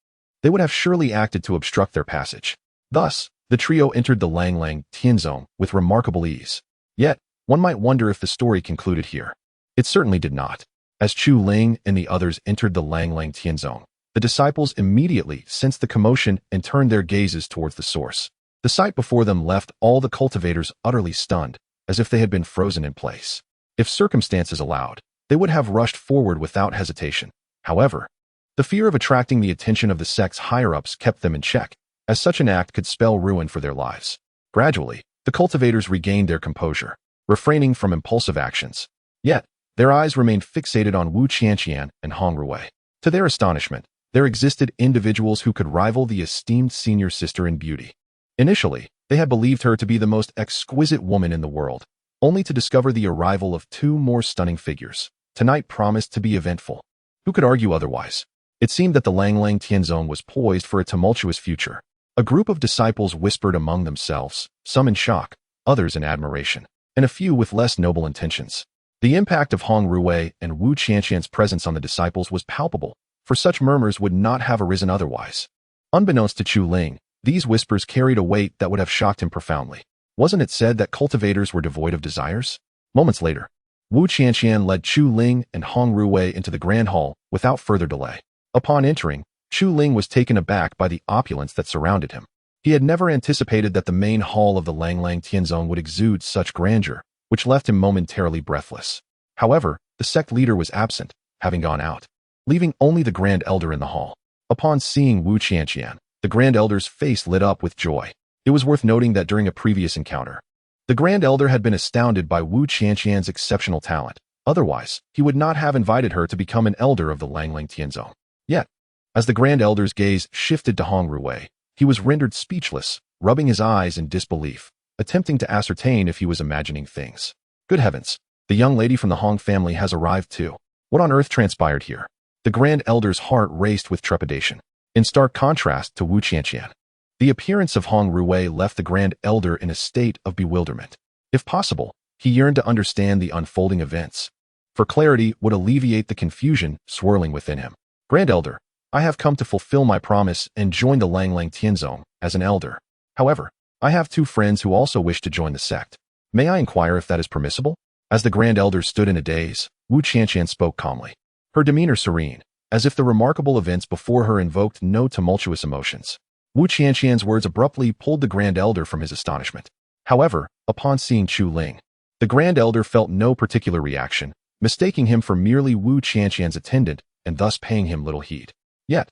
they would have surely acted to obstruct their passage. Thus, the trio entered the Lang Lang Tianzong with remarkable ease. Yet, one might wonder if the story concluded here. It certainly did not. As Chu Ling and the others entered the Lang Lang Tianzong, the disciples immediately sensed the commotion and turned their gazes towards the source. The sight before them left all the cultivators utterly stunned, as if they had been frozen in place. If circumstances allowed, they would have rushed forward without hesitation. However, the fear of attracting the attention of the sect's higher-ups kept them in check, as such an act could spell ruin for their lives. Gradually, the cultivators regained their composure, refraining from impulsive actions. Yet, their eyes remained fixated on Wu Qianqian and Hong Ruwei. To their astonishment, there existed individuals who could rival the esteemed senior sister in beauty. Initially, they had believed her to be the most exquisite woman in the world, only to discover the arrival of two more stunning figures. Tonight promised to be eventful. Who could argue otherwise? It seemed that the Langlang Tianzong was poised for a tumultuous future. A group of disciples whispered among themselves, some in shock, others in admiration, and a few with less noble intentions. The impact of Hong Ruwei and Wu Qianqian's presence on the disciples was palpable, for such murmurs would not have arisen otherwise. Unbeknownst to Chu Ling, these whispers carried a weight that would have shocked him profoundly. Wasn't it said that cultivators were devoid of desires? Moments later, Wu Qianqian led Chu Ling and Hong Ruwei into the grand hall without further delay. Upon entering, Chu Ling was taken aback by the opulence that surrounded him. He had never anticipated that the main hall of the Langlang Tianzong would exude such grandeur, which left him momentarily breathless. However, the sect leader was absent, having gone out, leaving only the Grand Elder in the hall. Upon seeing Wu Qianqian, the Grand Elder's face lit up with joy. It was worth noting that during a previous encounter, the Grand Elder had been astounded by Wu Qianqian's exceptional talent. Otherwise, he would not have invited her to become an elder of the Langlang Tianzong. Yet, as the Grand Elder's gaze shifted to Hong Ruwei, he was rendered speechless, rubbing his eyes in disbelief, attempting to ascertain if he was imagining things. Good heavens, the young lady from the Hong family has arrived too. What on earth transpired here? The Grand Elder's heart raced with trepidation. In stark contrast to Wu Qianqian, the appearance of Hong Ruwei left the Grand Elder in a state of bewilderment. If possible, he yearned to understand the unfolding events. For clarity would alleviate the confusion swirling within him. Grand Elder, I have come to fulfill my promise and join the Langlang Tianzong as an elder. However, I have two friends who also wish to join the sect. May I inquire if that is permissible? As the Grand Elder stood in a daze, Wu Qianqian spoke calmly, her demeanor serene, as if the remarkable events before her invoked no tumultuous emotions. Wu Qianqian's words abruptly pulled the Grand Elder from his astonishment. However, upon seeing Chu Ling, the Grand Elder felt no particular reaction, mistaking him for merely Wu Qianqian's attendant and thus paying him little heed. Yet,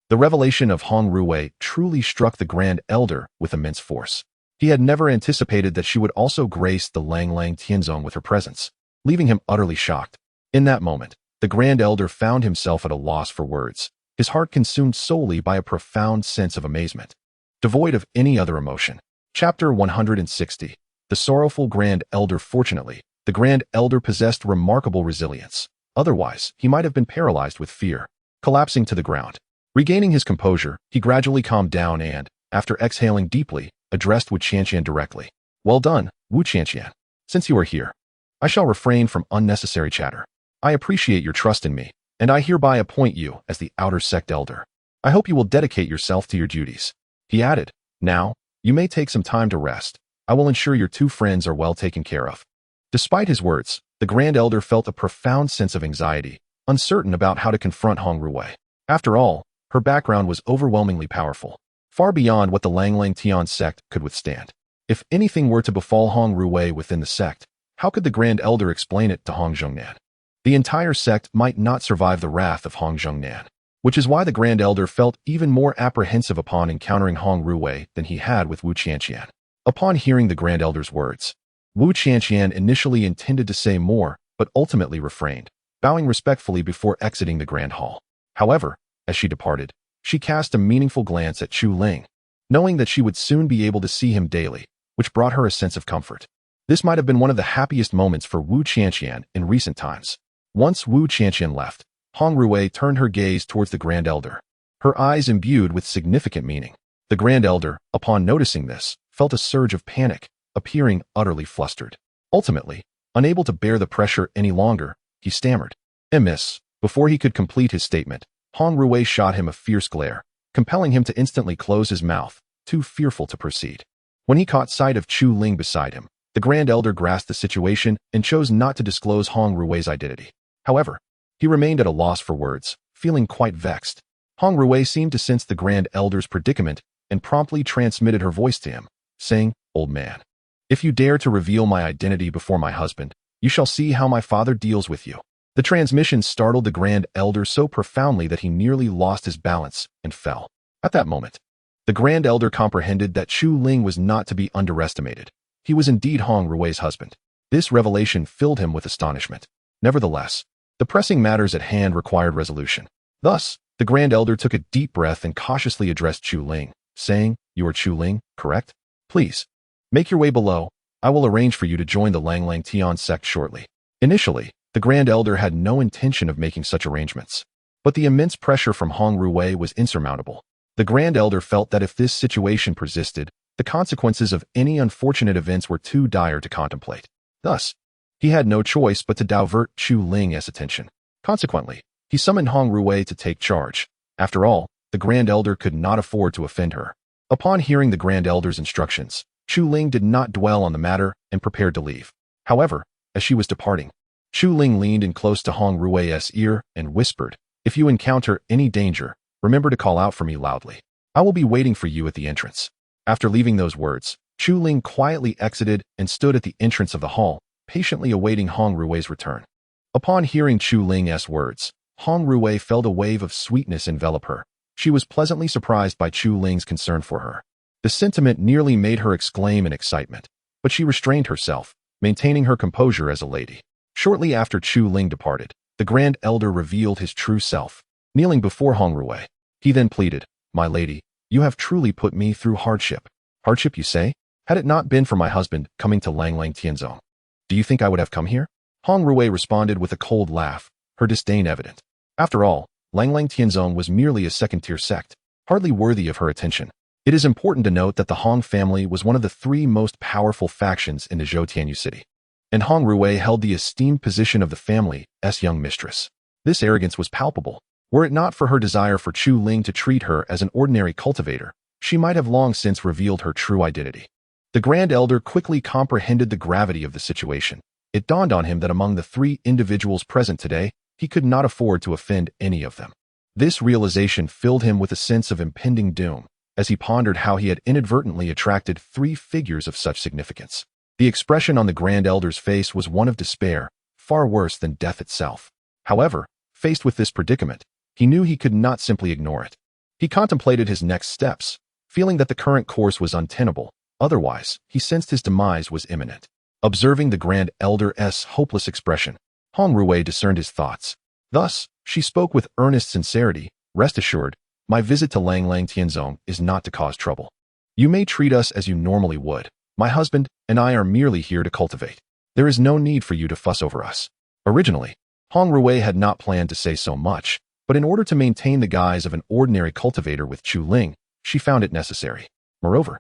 the revelation of Hong Ruwei truly struck the Grand Elder with immense force. He had never anticipated that she would also grace the Langlang Tianzong with her presence, leaving him utterly shocked. In that moment, the Grand Elder found himself at a loss for words, his heart consumed solely by a profound sense of amazement, devoid of any other emotion. Chapter 160. The Sorrowful Grand Elder. Fortunately, the Grand Elder possessed remarkable resilience. Otherwise, he might have been paralyzed with fear, collapsing to the ground. Regaining his composure, he gradually calmed down and, after exhaling deeply, addressed Wu Qianqian directly. Well done, Wu Qianqian. Since you are here, I shall refrain from unnecessary chatter. I appreciate your trust in me, and I hereby appoint you as the outer sect elder. I hope you will dedicate yourself to your duties. He added, now, you may take some time to rest. I will ensure your two friends are well taken care of. Despite his words, the Grand Elder felt a profound sense of anxiety, uncertain about how to confront Hong Ruwei. After all, her background was overwhelmingly powerful, far beyond what the Langlang Tian sect could withstand. If anything were to befall Hong Ruwei within the sect, how could the Grand Elder explain it to Hong Zhongnan? The entire sect might not survive the wrath of Hong Zhongnan, which is why the Grand Elder felt even more apprehensive upon encountering Hong Ruwei than he had with Wu Qianqian. Upon hearing the Grand Elder's words, Wu Qianqian initially intended to say more, but ultimately refrained, bowing respectfully before exiting the Grand Hall. However, as she departed, she cast a meaningful glance at Chu Ling, knowing that she would soon be able to see him daily, which brought her a sense of comfort. This might have been one of the happiest moments for Wu Qianqian in recent times. Once Wu Qianqian left, Hong Ruwei turned her gaze towards the Grand Elder, her eyes imbued with significant meaning. The Grand Elder, upon noticing this, felt a surge of panic, appearing utterly flustered. Ultimately, unable to bear the pressure any longer, he stammered, "Miss." Before he could complete his statement, Hong Ruwei shot him a fierce glare, compelling him to instantly close his mouth, too fearful to proceed. When he caught sight of Chu Ling beside him, the Grand Elder grasped the situation and chose not to disclose Hong Ruwei's identity. However, he remained at a loss for words, feeling quite vexed. Hong Ruwei seemed to sense the Grand Elder's predicament and promptly transmitted her voice to him, saying, "Old man, if you dare to reveal my identity before my husband, you shall see how my father deals with you." The transmission startled the Grand Elder so profoundly that he nearly lost his balance and fell. At that moment, the Grand Elder comprehended that Chu Ling was not to be underestimated. He was indeed Hong Ruwei's husband. This revelation filled him with astonishment. Nevertheless, the pressing matters at hand required resolution. Thus, the Grand Elder took a deep breath and cautiously addressed Chu Ling, saying, "You are Chu Ling, correct? Please, make your way below. I will arrange for you to join the Langlang Tian sect shortly." Initially, the Grand Elder had no intention of making such arrangements. But the immense pressure from Hong Ruwei was insurmountable. The Grand Elder felt that if this situation persisted, the consequences of any unfortunate events were too dire to contemplate. Thus, he had no choice but to divert Chu Ling's attention. Consequently, he summoned Hong Ruwei to take charge. After all, the Grand Elder could not afford to offend her. Upon hearing the Grand Elder's instructions, Chu Ling did not dwell on the matter and prepared to leave. However, as she was departing, Chu Ling leaned in close to Hong Ruwei's ear and whispered, "If you encounter any danger, remember to call out for me loudly. I will be waiting for you at the entrance." After leaving those words, Chu Ling quietly exited and stood at the entrance of the hall, patiently awaiting Hong Ruwei's return. Upon hearing Chu Ling's words, Hong Ruwei felt a wave of sweetness envelop her. She was pleasantly surprised by Chu Ling's concern for her. The sentiment nearly made her exclaim in excitement, but she restrained herself, maintaining her composure as a lady. Shortly after Chu Ling departed, the Grand Elder revealed his true self. Kneeling before Hong Ruwei, he then pleaded, "My lady, you have truly put me through hardship." "Hardship, you say? Had it not been for my husband coming to Langlang Tianzong, do you think I would have come here?" Hong Ruwei responded with a cold laugh, her disdain evident. After all, Langlang Tianzong was merely a second-tier sect, hardly worthy of her attention. It is important to note that the Hong family was one of the three most powerful factions in the Zhou city, and Hong Ruwei held the esteemed position of the family's young mistress. This arrogance was palpable. Were it not for her desire for Chu Ling to treat her as an ordinary cultivator, she might have long since revealed her true identity. The Grand Elder quickly comprehended the gravity of the situation. It dawned on him that among the three individuals present today, he could not afford to offend any of them. This realization filled him with a sense of impending doom, as he pondered how he had inadvertently attracted three figures of such significance. The expression on the Grand Elder's face was one of despair, far worse than death itself. However, faced with this predicament, he knew he could not simply ignore it. He contemplated his next steps, feeling that the current course was untenable. Otherwise, he sensed his demise was imminent. Observing the Grand Elder's hopeless expression, Hong Ruwei discerned his thoughts. Thus, she spoke with earnest sincerity, "Rest assured, my visit to Langlang Tianzong is not to cause trouble. You may treat us as you normally would. My husband and I are merely here to cultivate. There is no need for you to fuss over us." Originally, Hong Ruwei had not planned to say so much, but in order to maintain the guise of an ordinary cultivator with Chu Ling, she found it necessary. Moreover,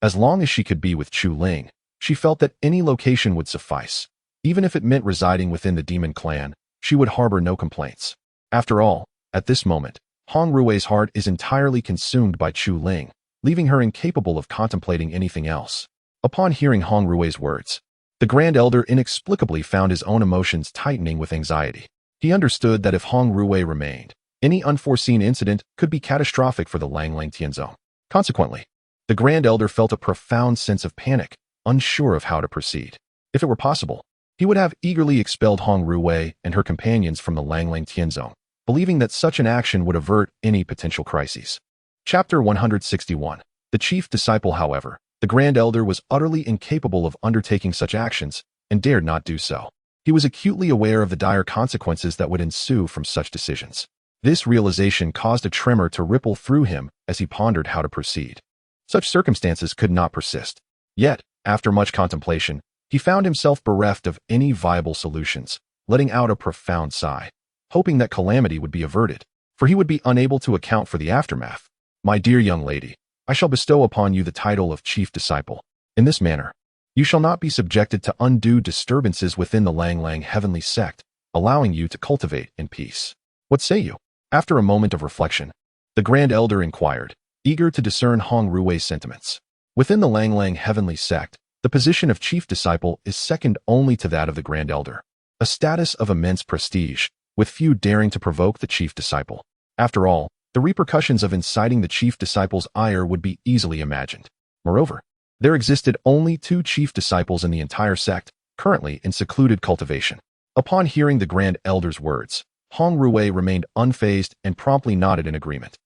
as long as she could be with Chu Ling, she felt that any location would suffice. Even if it meant residing within the demon clan, she would harbor no complaints. After all, at this moment, Hong Ruwei's heart is entirely consumed by Chu Ling, leaving her incapable of contemplating anything else. Upon hearing Hong Ruwei's words, the Grand Elder inexplicably found his own emotions tightening with anxiety. He understood that if Hong Ruwei remained, any unforeseen incident could be catastrophic for the Langlang Tianzong. Consequently, the Grand Elder felt a profound sense of panic, unsure of how to proceed. If it were possible, he would have eagerly expelled Hong Ruwei and her companions from the Langlang Tianzong, believing that such an action would avert any potential crises. Chapter 161. The Chief Disciple. However, the Grand Elder was utterly incapable of undertaking such actions and dared not do so. He was acutely aware of the dire consequences that would ensue from such decisions. This realization caused a tremor to ripple through him as he pondered how to proceed. Such circumstances could not persist. Yet, after much contemplation, he found himself bereft of any viable solutions, letting out a profound sigh, hoping that calamity would be averted, for he would be unable to account for the aftermath. "My dear young lady, I shall bestow upon you the title of Chief Disciple. In this manner, you shall not be subjected to undue disturbances within the Langlang Heavenly Sect, allowing you to cultivate in peace. What say you?" After a moment of reflection, the Grand Elder inquired, eager to discern Hong Ruwei's sentiments. Within the Langlang Heavenly Sect, the position of Chief Disciple is second only to that of the Grand Elder, a status of immense prestige, with few daring to provoke the Chief Disciple. After all, the repercussions of inciting the Chief Disciple's ire would be easily imagined. Moreover, there existed only 2 Chief Disciples in the entire sect, currently in secluded cultivation. Upon hearing the Grand Elder's words, Hong Ruwei remained unfazed and promptly nodded in agreement.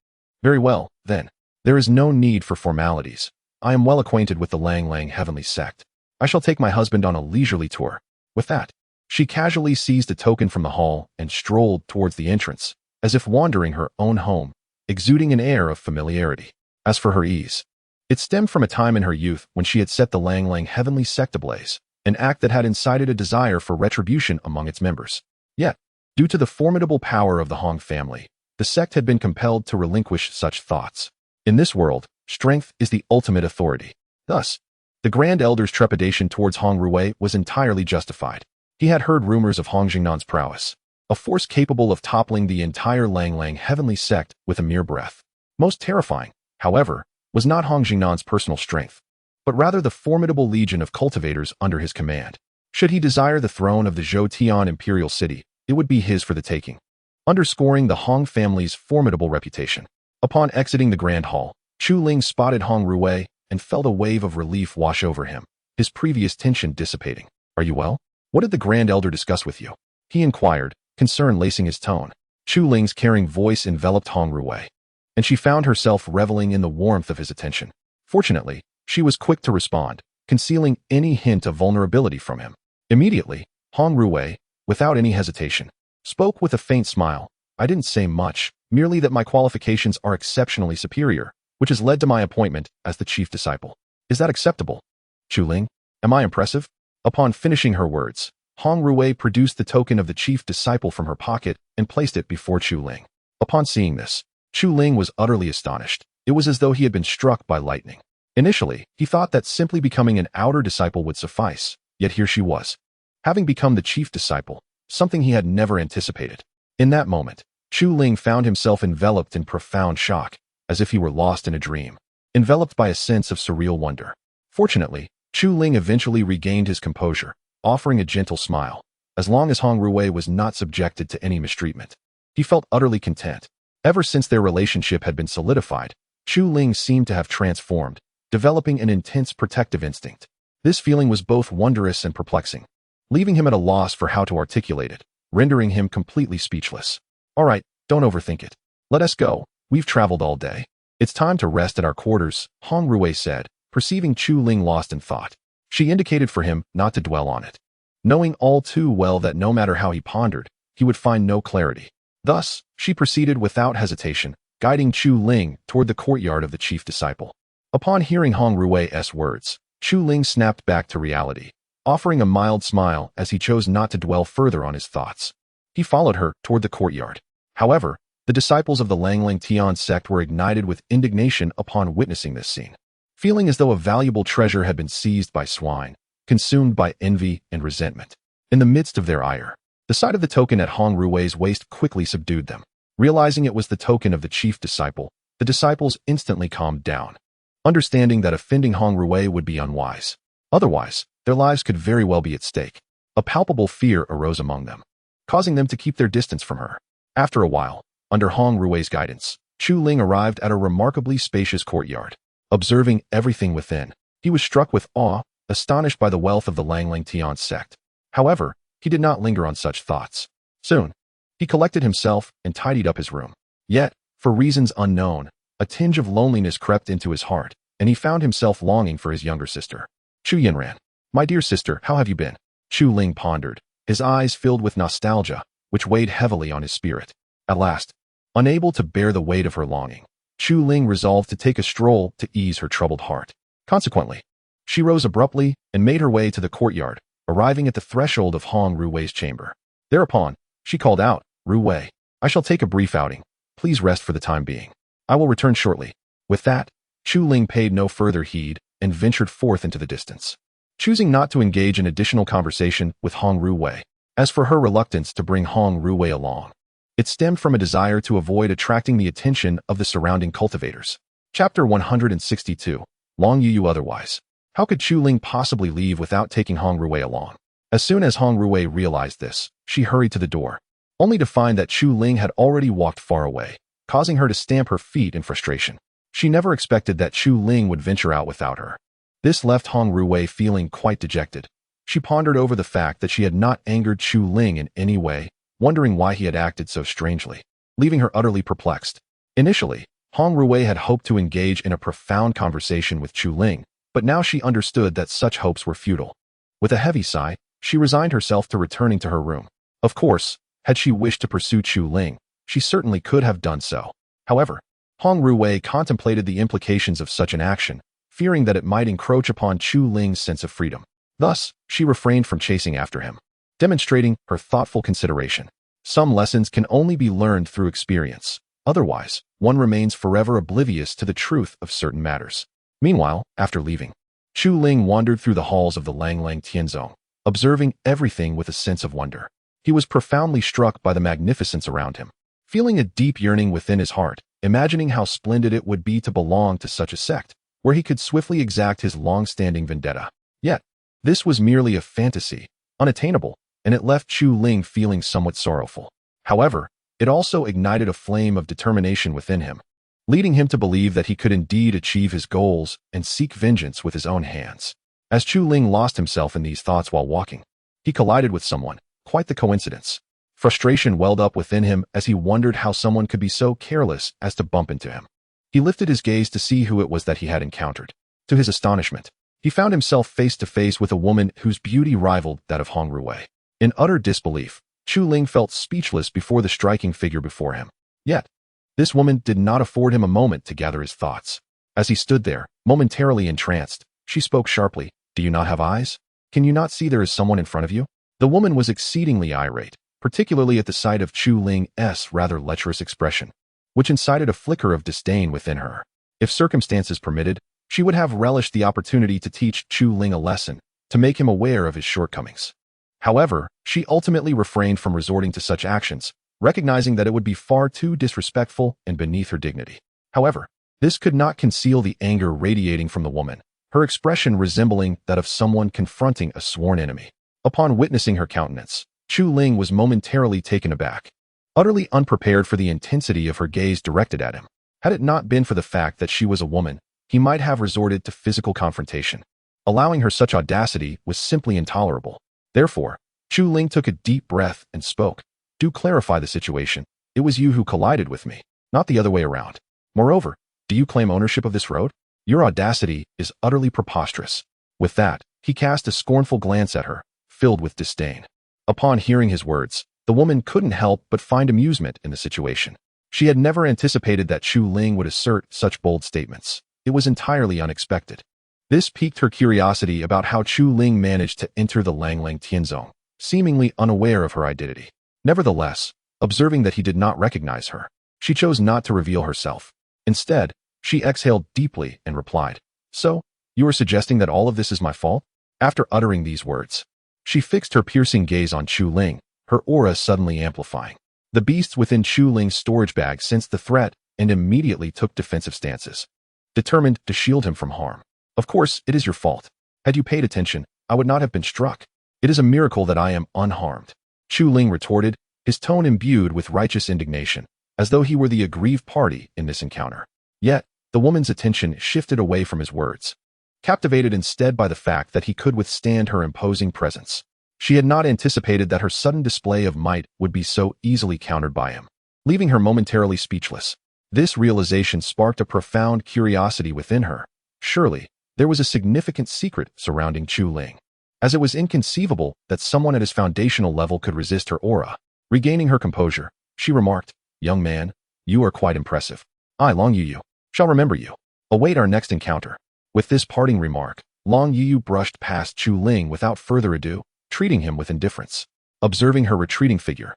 "Very well, then. There is no need for formalities. I am well acquainted with the Langlang Heavenly Sect. I shall take my husband on a leisurely tour." With that, she casually seized a token from the hall and strolled towards the entrance, as if wandering her own home, exuding an air of familiarity. As for her ease, it stemmed from a time in her youth when she had set the Langlang Heavenly Sect ablaze, an act that had incited a desire for retribution among its members. Yet, due to the formidable power of the Hong family, the sect had been compelled to relinquish such thoughts. In this world, strength is the ultimate authority. Thus, the Grand Elder's trepidation towards Hong Ruwei was entirely justified. He had heard rumors of Hong Jingnan's prowess, a force capable of toppling the entire Lang heavenly sect with a mere breath. Most terrifying, however, was not Hong Jingnan's personal strength, but rather the formidable legion of cultivators under his command. Should he desire the throne of the Zhou Tian imperial city, it would be his for the taking, underscoring the Hong family's formidable reputation. Upon exiting the Grand Hall, Chu Ling spotted Hong Ruwei and felt a wave of relief wash over him, his previous tension dissipating. "Are you well? What did the Grand Elder discuss with you?" he inquired, concern lacing his tone. Chu Ling's caring voice enveloped Hong Ruwei, and she found herself reveling in the warmth of his attention. Fortunately, she was quick to respond, concealing any hint of vulnerability from him. Immediately, Hong Ruwei, without any hesitation, spoke with a faint smile. "I didn't say much, merely that my qualifications are exceptionally superior, which has led to my appointment as the chief disciple. Is that acceptable? Chu Ling, am I impressive?" Upon finishing her words, Hong Ruwei produced the token of the chief disciple from her pocket and placed it before Chu Ling. Upon seeing this, Chu Ling was utterly astonished. It was as though he had been struck by lightning. Initially, he thought that simply becoming an outer disciple would suffice, yet here she was, having become the chief disciple, something he had never anticipated. In that moment, Chu Ling found himself enveloped in profound shock, as if he were lost in a dream, enveloped by a sense of surreal wonder. Fortunately, Chu Ling eventually regained his composure, offering a gentle smile. As long as Hong Ruwei was not subjected to any mistreatment, he felt utterly content. Ever since their relationship had been solidified, Chu Ling seemed to have transformed, developing an intense protective instinct. This feeling was both wondrous and perplexing, leaving him at a loss for how to articulate it, rendering him completely speechless. "All right, don't overthink it. Let us go. We've traveled all day. It's time to rest at our quarters," Hong Ruwei said, perceiving Chu Ling lost in thought. She indicated for him not to dwell on it, knowing all too well that no matter how he pondered, he would find no clarity. Thus, she proceeded without hesitation, guiding Chu Ling toward the courtyard of the chief disciple. Upon hearing Hong Ruwei's words, Chu Ling snapped back to reality, offering a mild smile as he chose not to dwell further on his thoughts. He followed her toward the courtyard. However, the disciples of the Lang Tian sect were ignited with indignation upon witnessing this scene, feeling as though a valuable treasure had been seized by swine, consumed by envy and resentment. In the midst of their ire, the sight of the token at Hong Ruwei's waist quickly subdued them. Realizing it was the token of the chief disciple, the disciples instantly calmed down, understanding that offending Hong Ruwei would be unwise. Otherwise, their lives could very well be at stake. A palpable fear arose among them, causing them to keep their distance from her. After a while, under Hong Ruwei's guidance, Chu Ling arrived at a remarkably spacious courtyard. Observing everything within, he was struck with awe, astonished by the wealth of the Lang Tian sect. However, he did not linger on such thoughts. Soon, he collected himself and tidied up his room. Yet, for reasons unknown, a tinge of loneliness crept into his heart, and he found himself longing for his younger sister. "Chu Yanran, my dear sister, how have you been?" Chu Ling pondered, his eyes filled with nostalgia, which weighed heavily on his spirit. At last, unable to bear the weight of her longing, Chu Ling resolved to take a stroll to ease her troubled heart. Consequently, she rose abruptly and made her way to the courtyard, arriving at the threshold of Hong Ruwei's chamber. Thereupon, she called out, "Ruwei, I shall take a brief outing. Please rest for the time being. I will return shortly." With that, Chu Ling paid no further heed and ventured forth into the distance, choosing not to engage in additional conversation with Hong Ruwei. As for her reluctance to bring Hong Ruwei along, it stemmed from a desire to avoid attracting the attention of the surrounding cultivators. Chapter 162, Long Yu otherwise. How could Chu Ling possibly leave without taking Hong Ruwei along? As soon as Hong Ruwei realized this, she hurried to the door, only to find that Chu Ling had already walked far away, causing her to stamp her feet in frustration. She never expected that Chu Ling would venture out without her. This left Hong Ruwei feeling quite dejected. She pondered over the fact that she had not angered Chu Ling in any way, wondering why he had acted so strangely, leaving her utterly perplexed. Initially, Hong Ruwei had hoped to engage in a profound conversation with Chu Ling, but now she understood that such hopes were futile. With a heavy sigh, she resigned herself to returning to her room. Of course, had she wished to pursue Chu Ling, she certainly could have done so. However, Hong Ruwei contemplated the implications of such an action, fearing that it might encroach upon Chu Ling's sense of freedom. Thus, she refrained from chasing after him, demonstrating her thoughtful consideration. Some lessons can only be learned through experience. Otherwise, one remains forever oblivious to the truth of certain matters. Meanwhile, after leaving, Chu Ling wandered through the halls of the Langlang Tianzong, observing everything with a sense of wonder. He was profoundly struck by the magnificence around him, feeling a deep yearning within his heart, imagining how splendid it would be to belong to such a sect, where he could swiftly exact his long-standing vendetta. Yet, this was merely a fantasy, unattainable, and it left Chu Ling feeling somewhat sorrowful. However, it also ignited a flame of determination within him, leading him to believe that he could indeed achieve his goals and seek vengeance with his own hands. As Chu Ling lost himself in these thoughts while walking, he collided with someone. Quite the coincidence. Frustration welled up within him as he wondered how someone could be so careless as to bump into him. He lifted his gaze to see who it was that he had encountered. To his astonishment, he found himself face to face with a woman whose beauty rivaled that of Hong Ruwei. In utter disbelief, Chu Ling felt speechless before the striking figure before him. Yet, this woman did not afford him a moment to gather his thoughts. As he stood there, momentarily entranced, she spoke sharply, "Do you not have eyes? Can you not see there is someone in front of you?" The woman was exceedingly irate, particularly at the sight of Chu Ling's rather lecherous expression, which incited a flicker of disdain within her. If circumstances permitted, she would have relished the opportunity to teach Chu Ling a lesson, to make him aware of his shortcomings. However, she ultimately refrained from resorting to such actions, recognizing that it would be far too disrespectful and beneath her dignity. However, this could not conceal the anger radiating from the woman, her expression resembling that of someone confronting a sworn enemy. Upon witnessing her countenance, Chu Ling was momentarily taken aback, utterly unprepared for the intensity of her gaze directed at him. Had it not been for the fact that she was a woman, he might have resorted to physical confrontation. Allowing her such audacity was simply intolerable. Therefore, Chu Ling took a deep breath and spoke. "Do clarify the situation. It was you who collided with me, not the other way around. Moreover, do you claim ownership of this road? Your audacity is utterly preposterous." With that, he cast a scornful glance at her, filled with disdain. Upon hearing his words, the woman couldn't help but find amusement in the situation. She had never anticipated that Chu Ling would assert such bold statements. It was entirely unexpected. This piqued her curiosity about how Chu Ling managed to enter the Langlang Tianzong, seemingly unaware of her identity. Nevertheless, observing that he did not recognize her, she chose not to reveal herself. Instead, she exhaled deeply and replied, "So, you are suggesting that all of this is my fault?" After uttering these words, she fixed her piercing gaze on Chu Ling, her aura suddenly amplifying. The beasts within Chu Ling's storage bag sensed the threat and immediately took defensive stances, determined to shield him from harm. "Of course, it is your fault. Had you paid attention, I would not have been struck. It is a miracle that I am unharmed," Chu Ling retorted, his tone imbued with righteous indignation, as though he were the aggrieved party in this encounter. Yet, the woman's attention shifted away from his words, captivated instead by the fact that he could withstand her imposing presence. She had not anticipated that her sudden display of might would be so easily countered by him, leaving her momentarily speechless. This realization sparked a profound curiosity within her. Surely, there was a significant secret surrounding Chu Ling, as it was inconceivable that someone at his foundational level could resist her aura. Regaining her composure, she remarked, "Young man, you are quite impressive. I, Long Yu, shall remember you. Await our next encounter." With this parting remark, Long Yu brushed past Chu Ling without further ado, treating him with indifference. Observing her retreating figure,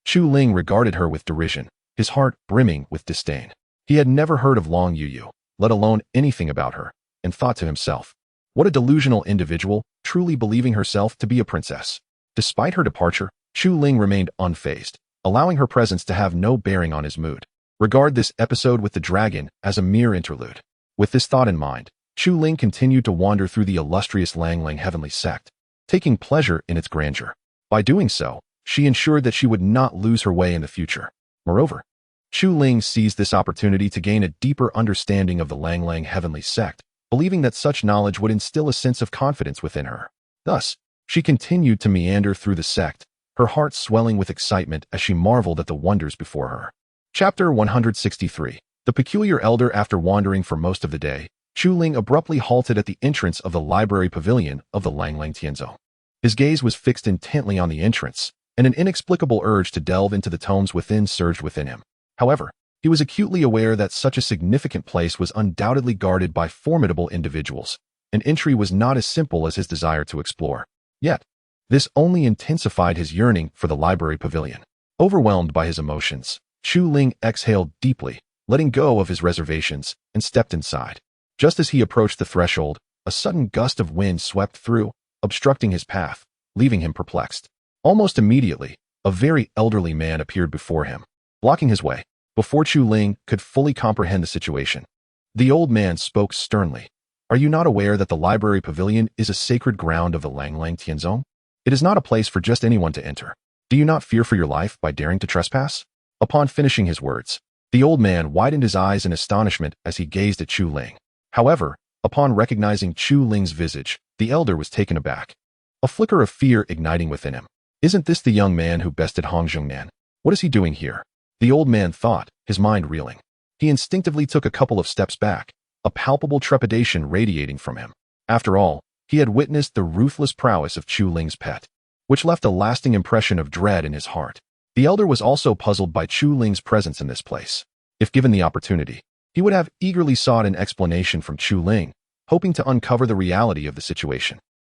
Chu Ling regarded her with derision, his heart brimming with disdain. He had never heard of Long Yu, let alone anything about her, and thought to himself, what a delusional individual, truly believing herself to be a princess. Despite her departure, Chu Ling remained unfazed, allowing her presence to have no bearing on his mood. Regard this episode with the dragon as a mere interlude. With this thought in mind, Chu Ling continued to wander through the illustrious Langlang heavenly sect, taking pleasure in its grandeur. By doing so, she ensured that she would not lose her way in the future. Moreover, Chu Ling seized this opportunity to gain a deeper understanding of the Langlang heavenly sect, believing that such knowledge would instill a sense of confidence within her. Thus, she continued to meander through the sect, her heart swelling with excitement as she marveled at the wonders before her. Chapter 163. The Peculiar Elder. After wandering for most of the day, Chu Ling abruptly halted at the entrance of the library pavilion of the Langlang Tianzong. His gaze was fixed intently on the entrance, and an inexplicable urge to delve into the tomes within surged within him. However, he was acutely aware that such a significant place was undoubtedly guarded by formidable individuals, and entry was not as simple as his desire to explore. Yet, this only intensified his yearning for the library pavilion. Overwhelmed by his emotions, Chu Ling exhaled deeply, letting go of his reservations, and stepped inside. Just as he approached the threshold, a sudden gust of wind swept through, obstructing his path, leaving him perplexed. Almost immediately, a very elderly man appeared before him, blocking his way. Before Chu Ling could fully comprehend the situation, the old man spoke sternly. Are you not aware that the library pavilion is a sacred ground of the Langlang Tianzong? It is not a place for just anyone to enter. Do you not fear for your life by daring to trespass? Upon finishing his words, the old man widened his eyes in astonishment as he gazed at Chu Ling. However, upon recognizing Chu Ling's visage, the elder was taken aback, a flicker of fear igniting within him. Isn't this the young man who bested Hong Zhongnan? What is he doing here? The old man thought, his mind reeling. He instinctively took a couple of steps back, a palpable trepidation radiating from him. After all, he had witnessed the ruthless prowess of Chu Ling's pet, which left a lasting impression of dread in his heart. The elder was also puzzled by Chu Ling's presence in this place. If given the opportunity, he would have eagerly sought an explanation from Chu Ling, hoping to uncover the reality of the situation.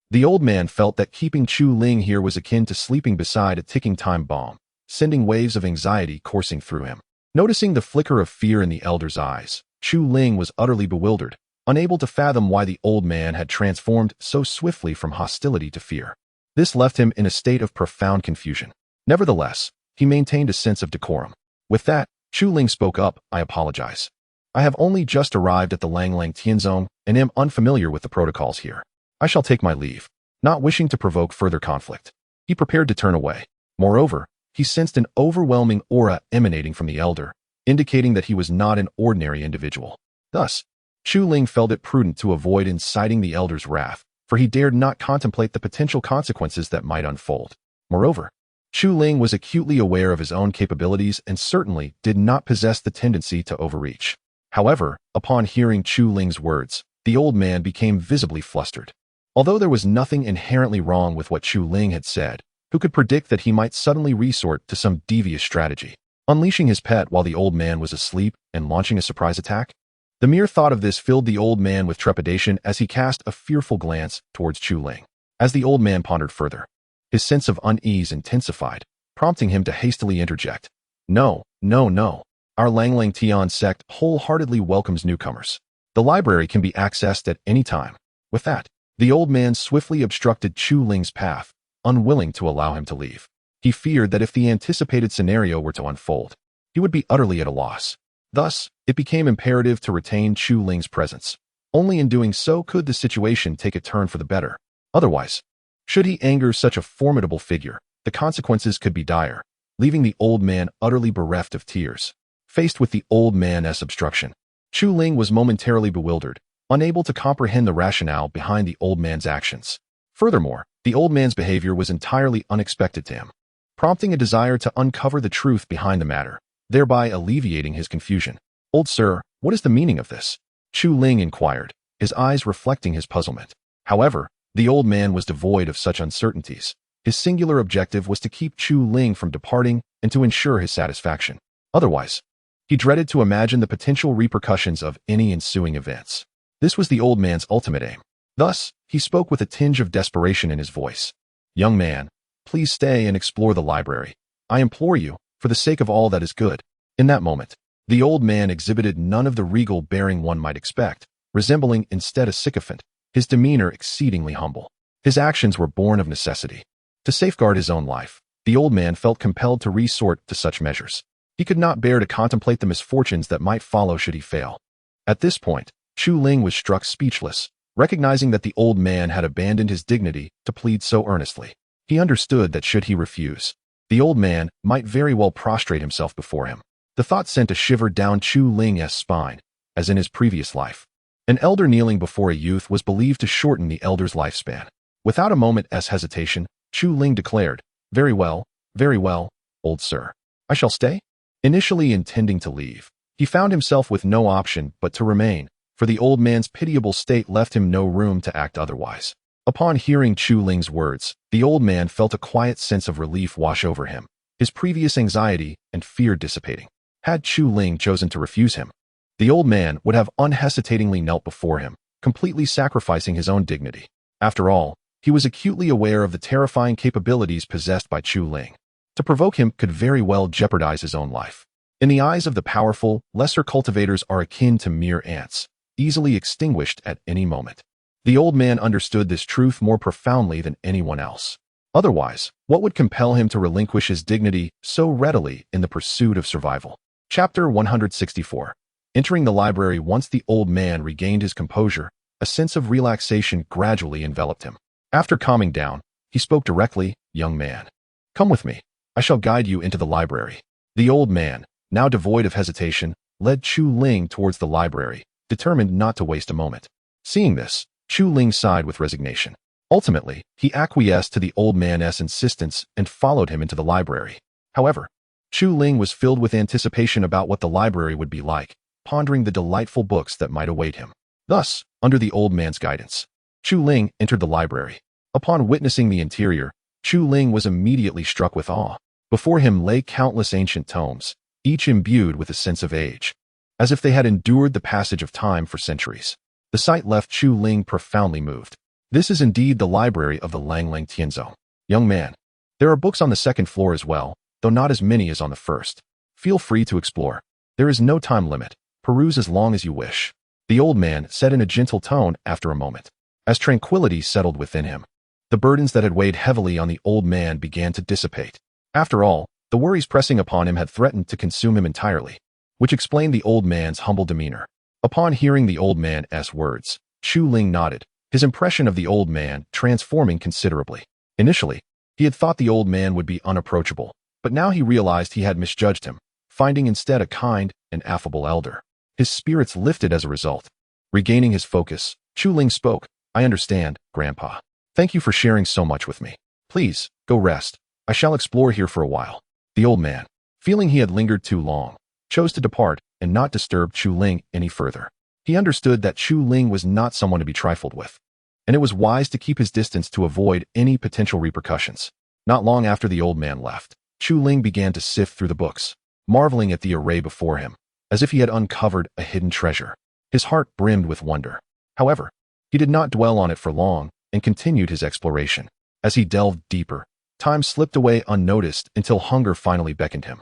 The old man felt that keeping Chu Ling here was akin to sleeping beside a ticking time bomb, sending waves of anxiety coursing through him. Noticing the flicker of fear in the elder's eyes, Chu Ling was utterly bewildered, unable to fathom why the old man had transformed so swiftly from hostility to fear. This left him in a state of profound confusion. Nevertheless, he maintained a sense of decorum. With that, Chu Ling spoke up, I apologize. I have only just arrived at the Langlang Tianzong and am unfamiliar with the protocols here. I shall take my leave, not wishing to provoke further conflict. He prepared to turn away. Moreover, he sensed an overwhelming aura emanating from the elder, indicating that he was not an ordinary individual. Thus, Chu Ling felt it prudent to avoid inciting the elder's wrath, for he dared not contemplate the potential consequences that might unfold. Moreover, Chu Ling was acutely aware of his own capabilities and certainly did not possess the tendency to overreach. However, upon hearing Chu Ling's words, the old man became visibly flustered. Although there was nothing inherently wrong with what Chu Ling had said, who could predict that he might suddenly resort to some devious strategy, unleashing his pet while the old man was asleep and launching a surprise attack? The mere thought of this filled the old man with trepidation as he cast a fearful glance towards Chu Ling. As the old man pondered further, his sense of unease intensified, prompting him to hastily interject. No. Our Langlang Tian sect wholeheartedly welcomes newcomers. The library can be accessed at any time. With that, the old man swiftly obstructed Chu Ling's path, unwilling to allow him to leave. He feared that if the anticipated scenario were to unfold, he would be utterly at a loss. Thus, it became imperative to retain Chu Ling's presence. Only in doing so could the situation take a turn for the better. Otherwise, should he anger such a formidable figure, the consequences could be dire, leaving the old man utterly bereft of tears. Faced with the old man's obstruction, Chu Ling was momentarily bewildered, unable to comprehend the rationale behind the old man's actions. Furthermore, the old man's behavior was entirely unexpected to him, prompting a desire to uncover the truth behind the matter, thereby alleviating his confusion. Old sir, what is the meaning of this? Chu Ling inquired, his eyes reflecting his puzzlement. However, the old man was devoid of such uncertainties. His singular objective was to keep Chu Ling from departing and to ensure his satisfaction. Otherwise, he dreaded to imagine the potential repercussions of any ensuing events. This was the old man's ultimate aim. Thus, he spoke with a tinge of desperation in his voice. Young man, please stay and explore the library. I implore you, for the sake of all that is good. In that moment, the old man exhibited none of the regal bearing one might expect, resembling instead a sycophant, his demeanor exceedingly humble. His actions were born of necessity. To safeguard his own life, the old man felt compelled to resort to such measures. He could not bear to contemplate the misfortunes that might follow should he fail. At this point, Chu Ling was struck speechless, recognizing that the old man had abandoned his dignity to plead so earnestly. He understood that should he refuse, the old man might very well prostrate himself before him. The thought sent a shiver down Chu Ling's spine, as in his previous life. An elder kneeling before a youth was believed to shorten the elder's lifespan. Without a moment's hesitation, Chu Ling declared, very well, old sir. I shall stay? Initially intending to leave, he found himself with no option but to remain, for the old man's pitiable state left him no room to act otherwise. Upon hearing Chu Ling's words, the old man felt a quiet sense of relief wash over him, his previous anxiety and fear dissipating. Had Chu Ling chosen to refuse him, the old man would have unhesitatingly knelt before him, completely sacrificing his own dignity. After all, he was acutely aware of the terrifying capabilities possessed by Chu Ling. To provoke him could very well jeopardize his own life. In the eyes of the powerful, lesser cultivators are akin to mere ants, easily extinguished at any moment. The old man understood this truth more profoundly than anyone else. Otherwise, what would compel him to relinquish his dignity so readily in the pursuit of survival? Chapter 164. Entering the library. Once the old man regained his composure, a sense of relaxation gradually enveloped him. After calming down, he spoke directly, "Young man, come with me. I shall guide you into the library." The old man, now devoid of hesitation, led Chu Ling towards the library, determined not to waste a moment. Seeing this, Chu Ling sighed with resignation. Ultimately, he acquiesced to the old man's insistence and followed him into the library. However, Chu Ling was filled with anticipation about what the library would be like, pondering the delightful books that might await him. Thus, under the old man's guidance, Chu Ling entered the library. Upon witnessing the interior, Chu Ling was immediately struck with awe. Before him lay countless ancient tomes, each imbued with a sense of age, as if they had endured the passage of time for centuries. The sight left Chu Ling profoundly moved. This is indeed the library of the Langlang Tianzhou. Young man, there are books on the second floor as well, though not as many as on the first. Feel free to explore. There is no time limit. Peruse as long as you wish. The old man said in a gentle tone after a moment. As tranquility settled within him, the burdens that had weighed heavily on the old man began to dissipate. After all, the worries pressing upon him had threatened to consume him entirely, which explained the old man's humble demeanor. Upon hearing the old man's words, Chu Ling nodded, his impression of the old man transforming considerably. Initially, he had thought the old man would be unapproachable, but now he realized he had misjudged him, finding instead a kind and affable elder. His spirits lifted as a result. Regaining his focus, Chu Ling spoke. "I understand, Grandpa. Thank you for sharing so much with me. Please, go rest. I shall explore here for a while." The old man, feeling he had lingered too long, chose to depart and not disturb Chu Ling any further. He understood that Chu Ling was not someone to be trifled with, and it was wise to keep his distance to avoid any potential repercussions. Not long after the old man left, Chu Ling began to sift through the books, marveling at the array before him, as if he had uncovered a hidden treasure. His heart brimmed with wonder. However, he did not dwell on it for long and continued his exploration. As he delved deeper, time slipped away unnoticed until hunger finally beckoned him,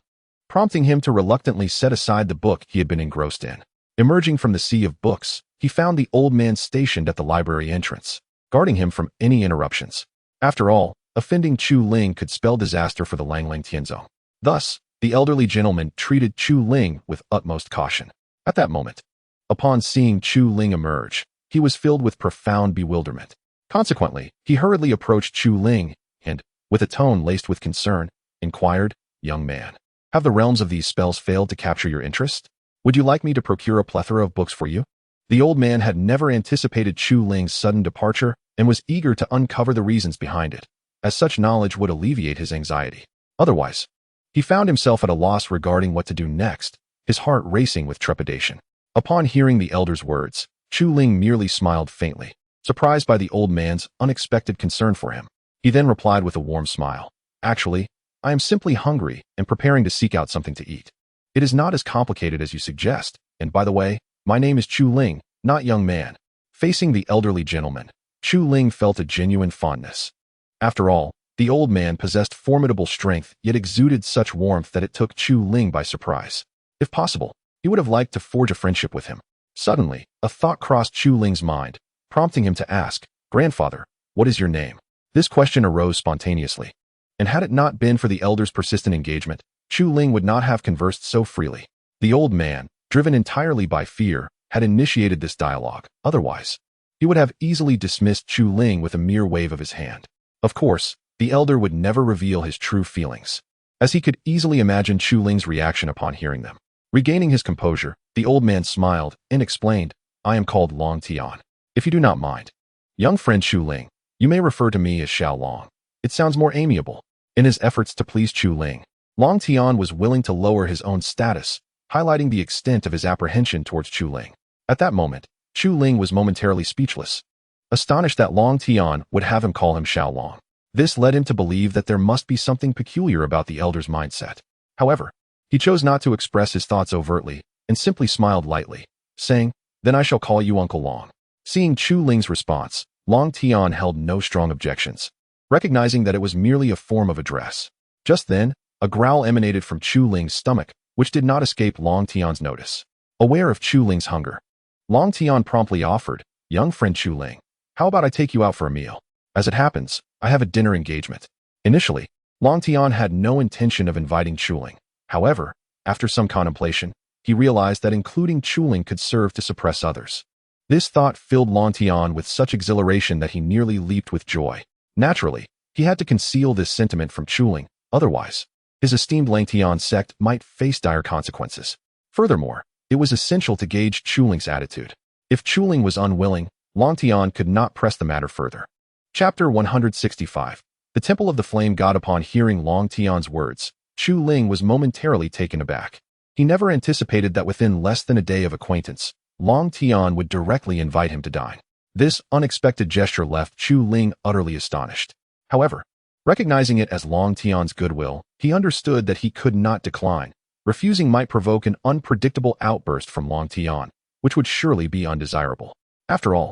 prompting him to reluctantly set aside the book he had been engrossed in. Emerging from the sea of books, he found the old man stationed at the library entrance, guarding him from any interruptions. After all, offending Chu Ling could spell disaster for the Langlang Tianzhou. Thus, the elderly gentleman treated Chu Ling with utmost caution. At that moment, upon seeing Chu Ling emerge, he was filled with profound bewilderment. Consequently, he hurriedly approached Chu Ling and, with a tone laced with concern, inquired, "Young man, have the realms of these spells failed to capture your interest? Would you like me to procure a plethora of books for you?" The old man had never anticipated Chu Ling's sudden departure and was eager to uncover the reasons behind it, as such knowledge would alleviate his anxiety. Otherwise, he found himself at a loss regarding what to do next, his heart racing with trepidation. Upon hearing the elder's words, Chu Ling merely smiled faintly, surprised by the old man's unexpected concern for him. He then replied with a warm smile, "Actually, I am simply hungry and preparing to seek out something to eat. It is not as complicated as you suggest, and by the way, my name is Chu Ling, not young man." Facing the elderly gentleman, Chu Ling felt a genuine fondness. After all, the old man possessed formidable strength yet exuded such warmth that it took Chu Ling by surprise. If possible, he would have liked to forge a friendship with him. Suddenly, a thought crossed Chu Ling's mind, prompting him to ask, "Grandfather, what is your name?" This question arose spontaneously, and had it not been for the elder's persistent engagement, Chu Ling would not have conversed so freely. The old man, driven entirely by fear, had initiated this dialogue. Otherwise, he would have easily dismissed Chu Ling with a mere wave of his hand. Of course, the elder would never reveal his true feelings, as he could easily imagine Chu Ling's reaction upon hearing them. Regaining his composure, the old man smiled and explained, "I am called Long Tian. If you do not mind, young friend Chu Ling, you may refer to me as Xiao Long. It sounds more amiable." In his efforts to please Chu Ling, Long Tian was willing to lower his own status, highlighting the extent of his apprehension towards Chu Ling. At that moment, Chu Ling was momentarily speechless, astonished that Long Tian would have him call him Xiao Long. This led him to believe that there must be something peculiar about the elder's mindset. However, he chose not to express his thoughts overtly and simply smiled lightly, saying, "Then I shall call you Uncle Long." Seeing Chu Ling's response, Long Tian held no strong objections, recognizing that it was merely a form of address. Just then, a growl emanated from Chu Ling's stomach, which did not escape Long Tian's notice. Aware of Chu Ling's hunger, Long Tian promptly offered, "Young friend Chu Ling, how about I take you out for a meal? As it happens, I have a dinner engagement." Initially, Long Tian had no intention of inviting Chu Ling. However, after some contemplation, he realized that including Chu Ling could serve to suppress others. This thought filled Long Tian with such exhilaration that he nearly leaped with joy. Naturally, he had to conceal this sentiment from Chu Ling, otherwise, his esteemed Lang Tian sect might face dire consequences. Furthermore, it was essential to gauge Chu Ling's attitude. If Chu Ling was unwilling, Long Tian could not press the matter further. Chapter 165. The Temple of the Flame God. Upon hearing Long Tian's words, Chu Ling was momentarily taken aback. He never anticipated that within less than a day of acquaintance, Long Tian would directly invite him to dine. This unexpected gesture left Chu Ling utterly astonished. However, recognizing it as Long Tian's goodwill, he understood that he could not decline. Refusing might provoke an unpredictable outburst from Long Tian, which would surely be undesirable. After all,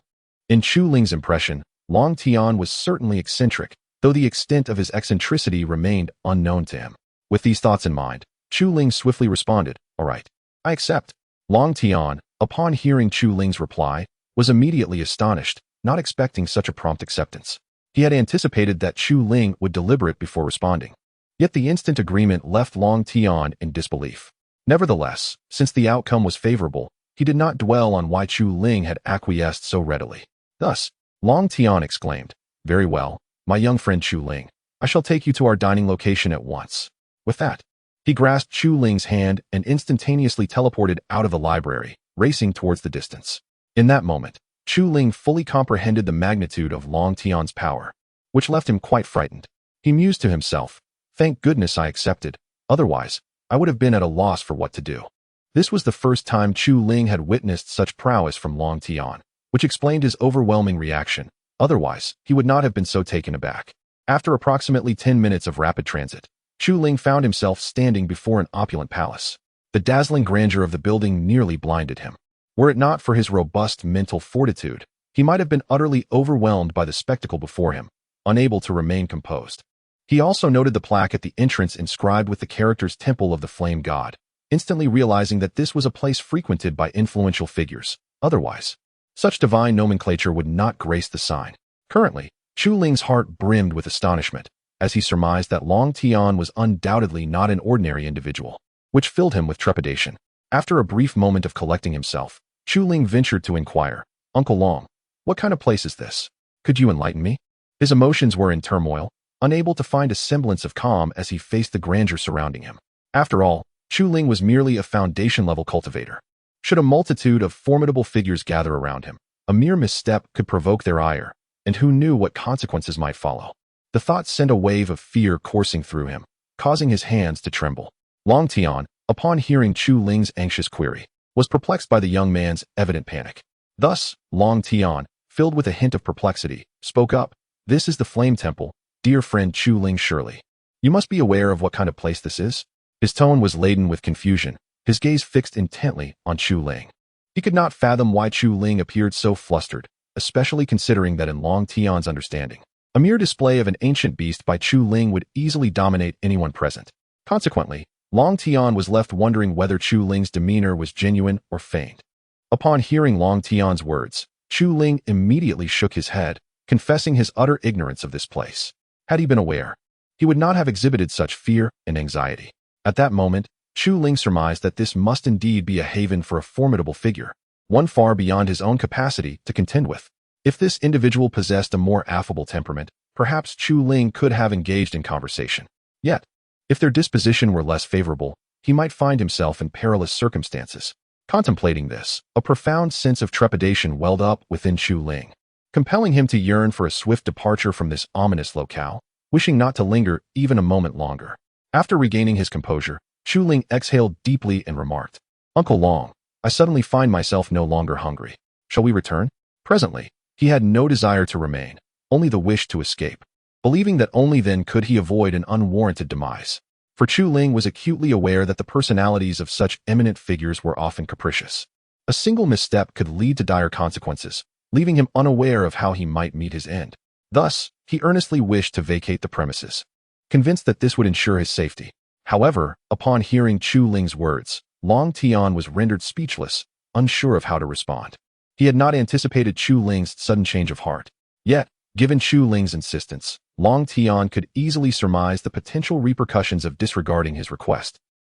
in Chu Ling's impression, Long Tian was certainly eccentric, though the extent of his eccentricity remained unknown to him. With these thoughts in mind, Chu Ling swiftly responded, "All right, I accept." Long Tian, upon hearing Chu Ling's reply, was immediately astonished, not expecting such a prompt acceptance. He had anticipated that Chu Ling would deliberate before responding. Yet the instant agreement left Long Tian in disbelief. Nevertheless, since the outcome was favorable, he did not dwell on why Chu Ling had acquiesced so readily. Thus, Long Tian exclaimed, "Very well, my young friend Chu Ling, I shall take you to our dining location at once." With that, he grasped Chu Ling's hand and instantaneously teleported out of the library, racing towards the distance. In that moment, Chu Ling fully comprehended the magnitude of Long Tian's power, which left him quite frightened. He mused to himself, "Thank goodness I accepted, otherwise, I would have been at a loss for what to do." This was the first time Chu Ling had witnessed such prowess from Long Tian, which explained his overwhelming reaction. Otherwise, he would not have been so taken aback. After approximately 10 minutes of rapid transit, Chu Ling found himself standing before an opulent palace. The dazzling grandeur of the building nearly blinded him. Were it not for his robust mental fortitude, he might have been utterly overwhelmed by the spectacle before him, unable to remain composed. He also noted the plaque at the entrance inscribed with the characters Temple of the Flame God, instantly realizing that this was a place frequented by influential figures. Otherwise, such divine nomenclature would not grace the sign. Currently, Chu Ling's heart brimmed with astonishment, as he surmised that Long Tian was undoubtedly not an ordinary individual, which filled him with trepidation. After a brief moment of collecting himself, Chu Ling ventured to inquire, "Uncle Long, what kind of place is this? Could you enlighten me?" His emotions were in turmoil, unable to find a semblance of calm as he faced the grandeur surrounding him. After all, Chu Ling was merely a foundation-level cultivator. Should a multitude of formidable figures gather around him, a mere misstep could provoke their ire, and who knew what consequences might follow. The thought sent a wave of fear coursing through him, causing his hands to tremble. Long Tian, upon hearing Chu Ling's anxious query, was perplexed by the young man's evident panic. Thus, Long Tian, filled with a hint of perplexity, spoke up, "This is the Flame Temple, dear friend Chu Ling surely. You must be aware of what kind of place this is?" His tone was laden with confusion, his gaze fixed intently on Chu Ling. He could not fathom why Chu Ling appeared so flustered, especially considering that in Long Tian's understanding, a mere display of an ancient beast by Chu Ling would easily dominate anyone present. Consequently, Long Tian was left wondering whether Chu Ling's demeanor was genuine or feigned. Upon hearing Long Tian's words, Chu Ling immediately shook his head, confessing his utter ignorance of this place. Had he been aware, he would not have exhibited such fear and anxiety. At that moment, Chu Ling surmised that this must indeed be a haven for a formidable figure, one far beyond his own capacity to contend with. If this individual possessed a more affable temperament, perhaps Chu Ling could have engaged in conversation. Yet, if their disposition were less favorable, he might find himself in perilous circumstances. Contemplating this, a profound sense of trepidation welled up within Chu Ling, compelling him to yearn for a swift departure from this ominous locale, wishing not to linger even a moment longer. After regaining his composure, Chu Ling exhaled deeply and remarked, "Uncle Long, I suddenly find myself no longer hungry. Shall we return?" Presently, he had no desire to remain, only the wish to escape, believing that only then could he avoid an unwarranted demise. For Chu Ling was acutely aware that the personalities of such eminent figures were often capricious. A single misstep could lead to dire consequences, leaving him unaware of how he might meet his end. Thus, he earnestly wished to vacate the premises, convinced that this would ensure his safety. However, upon hearing Chu Ling's words, Long Tian was rendered speechless, unsure of how to respond. He had not anticipated Chu Ling's sudden change of heart. Yet, given Chu Ling's insistence, Long Tian could easily surmise the potential repercussions of disregarding his request.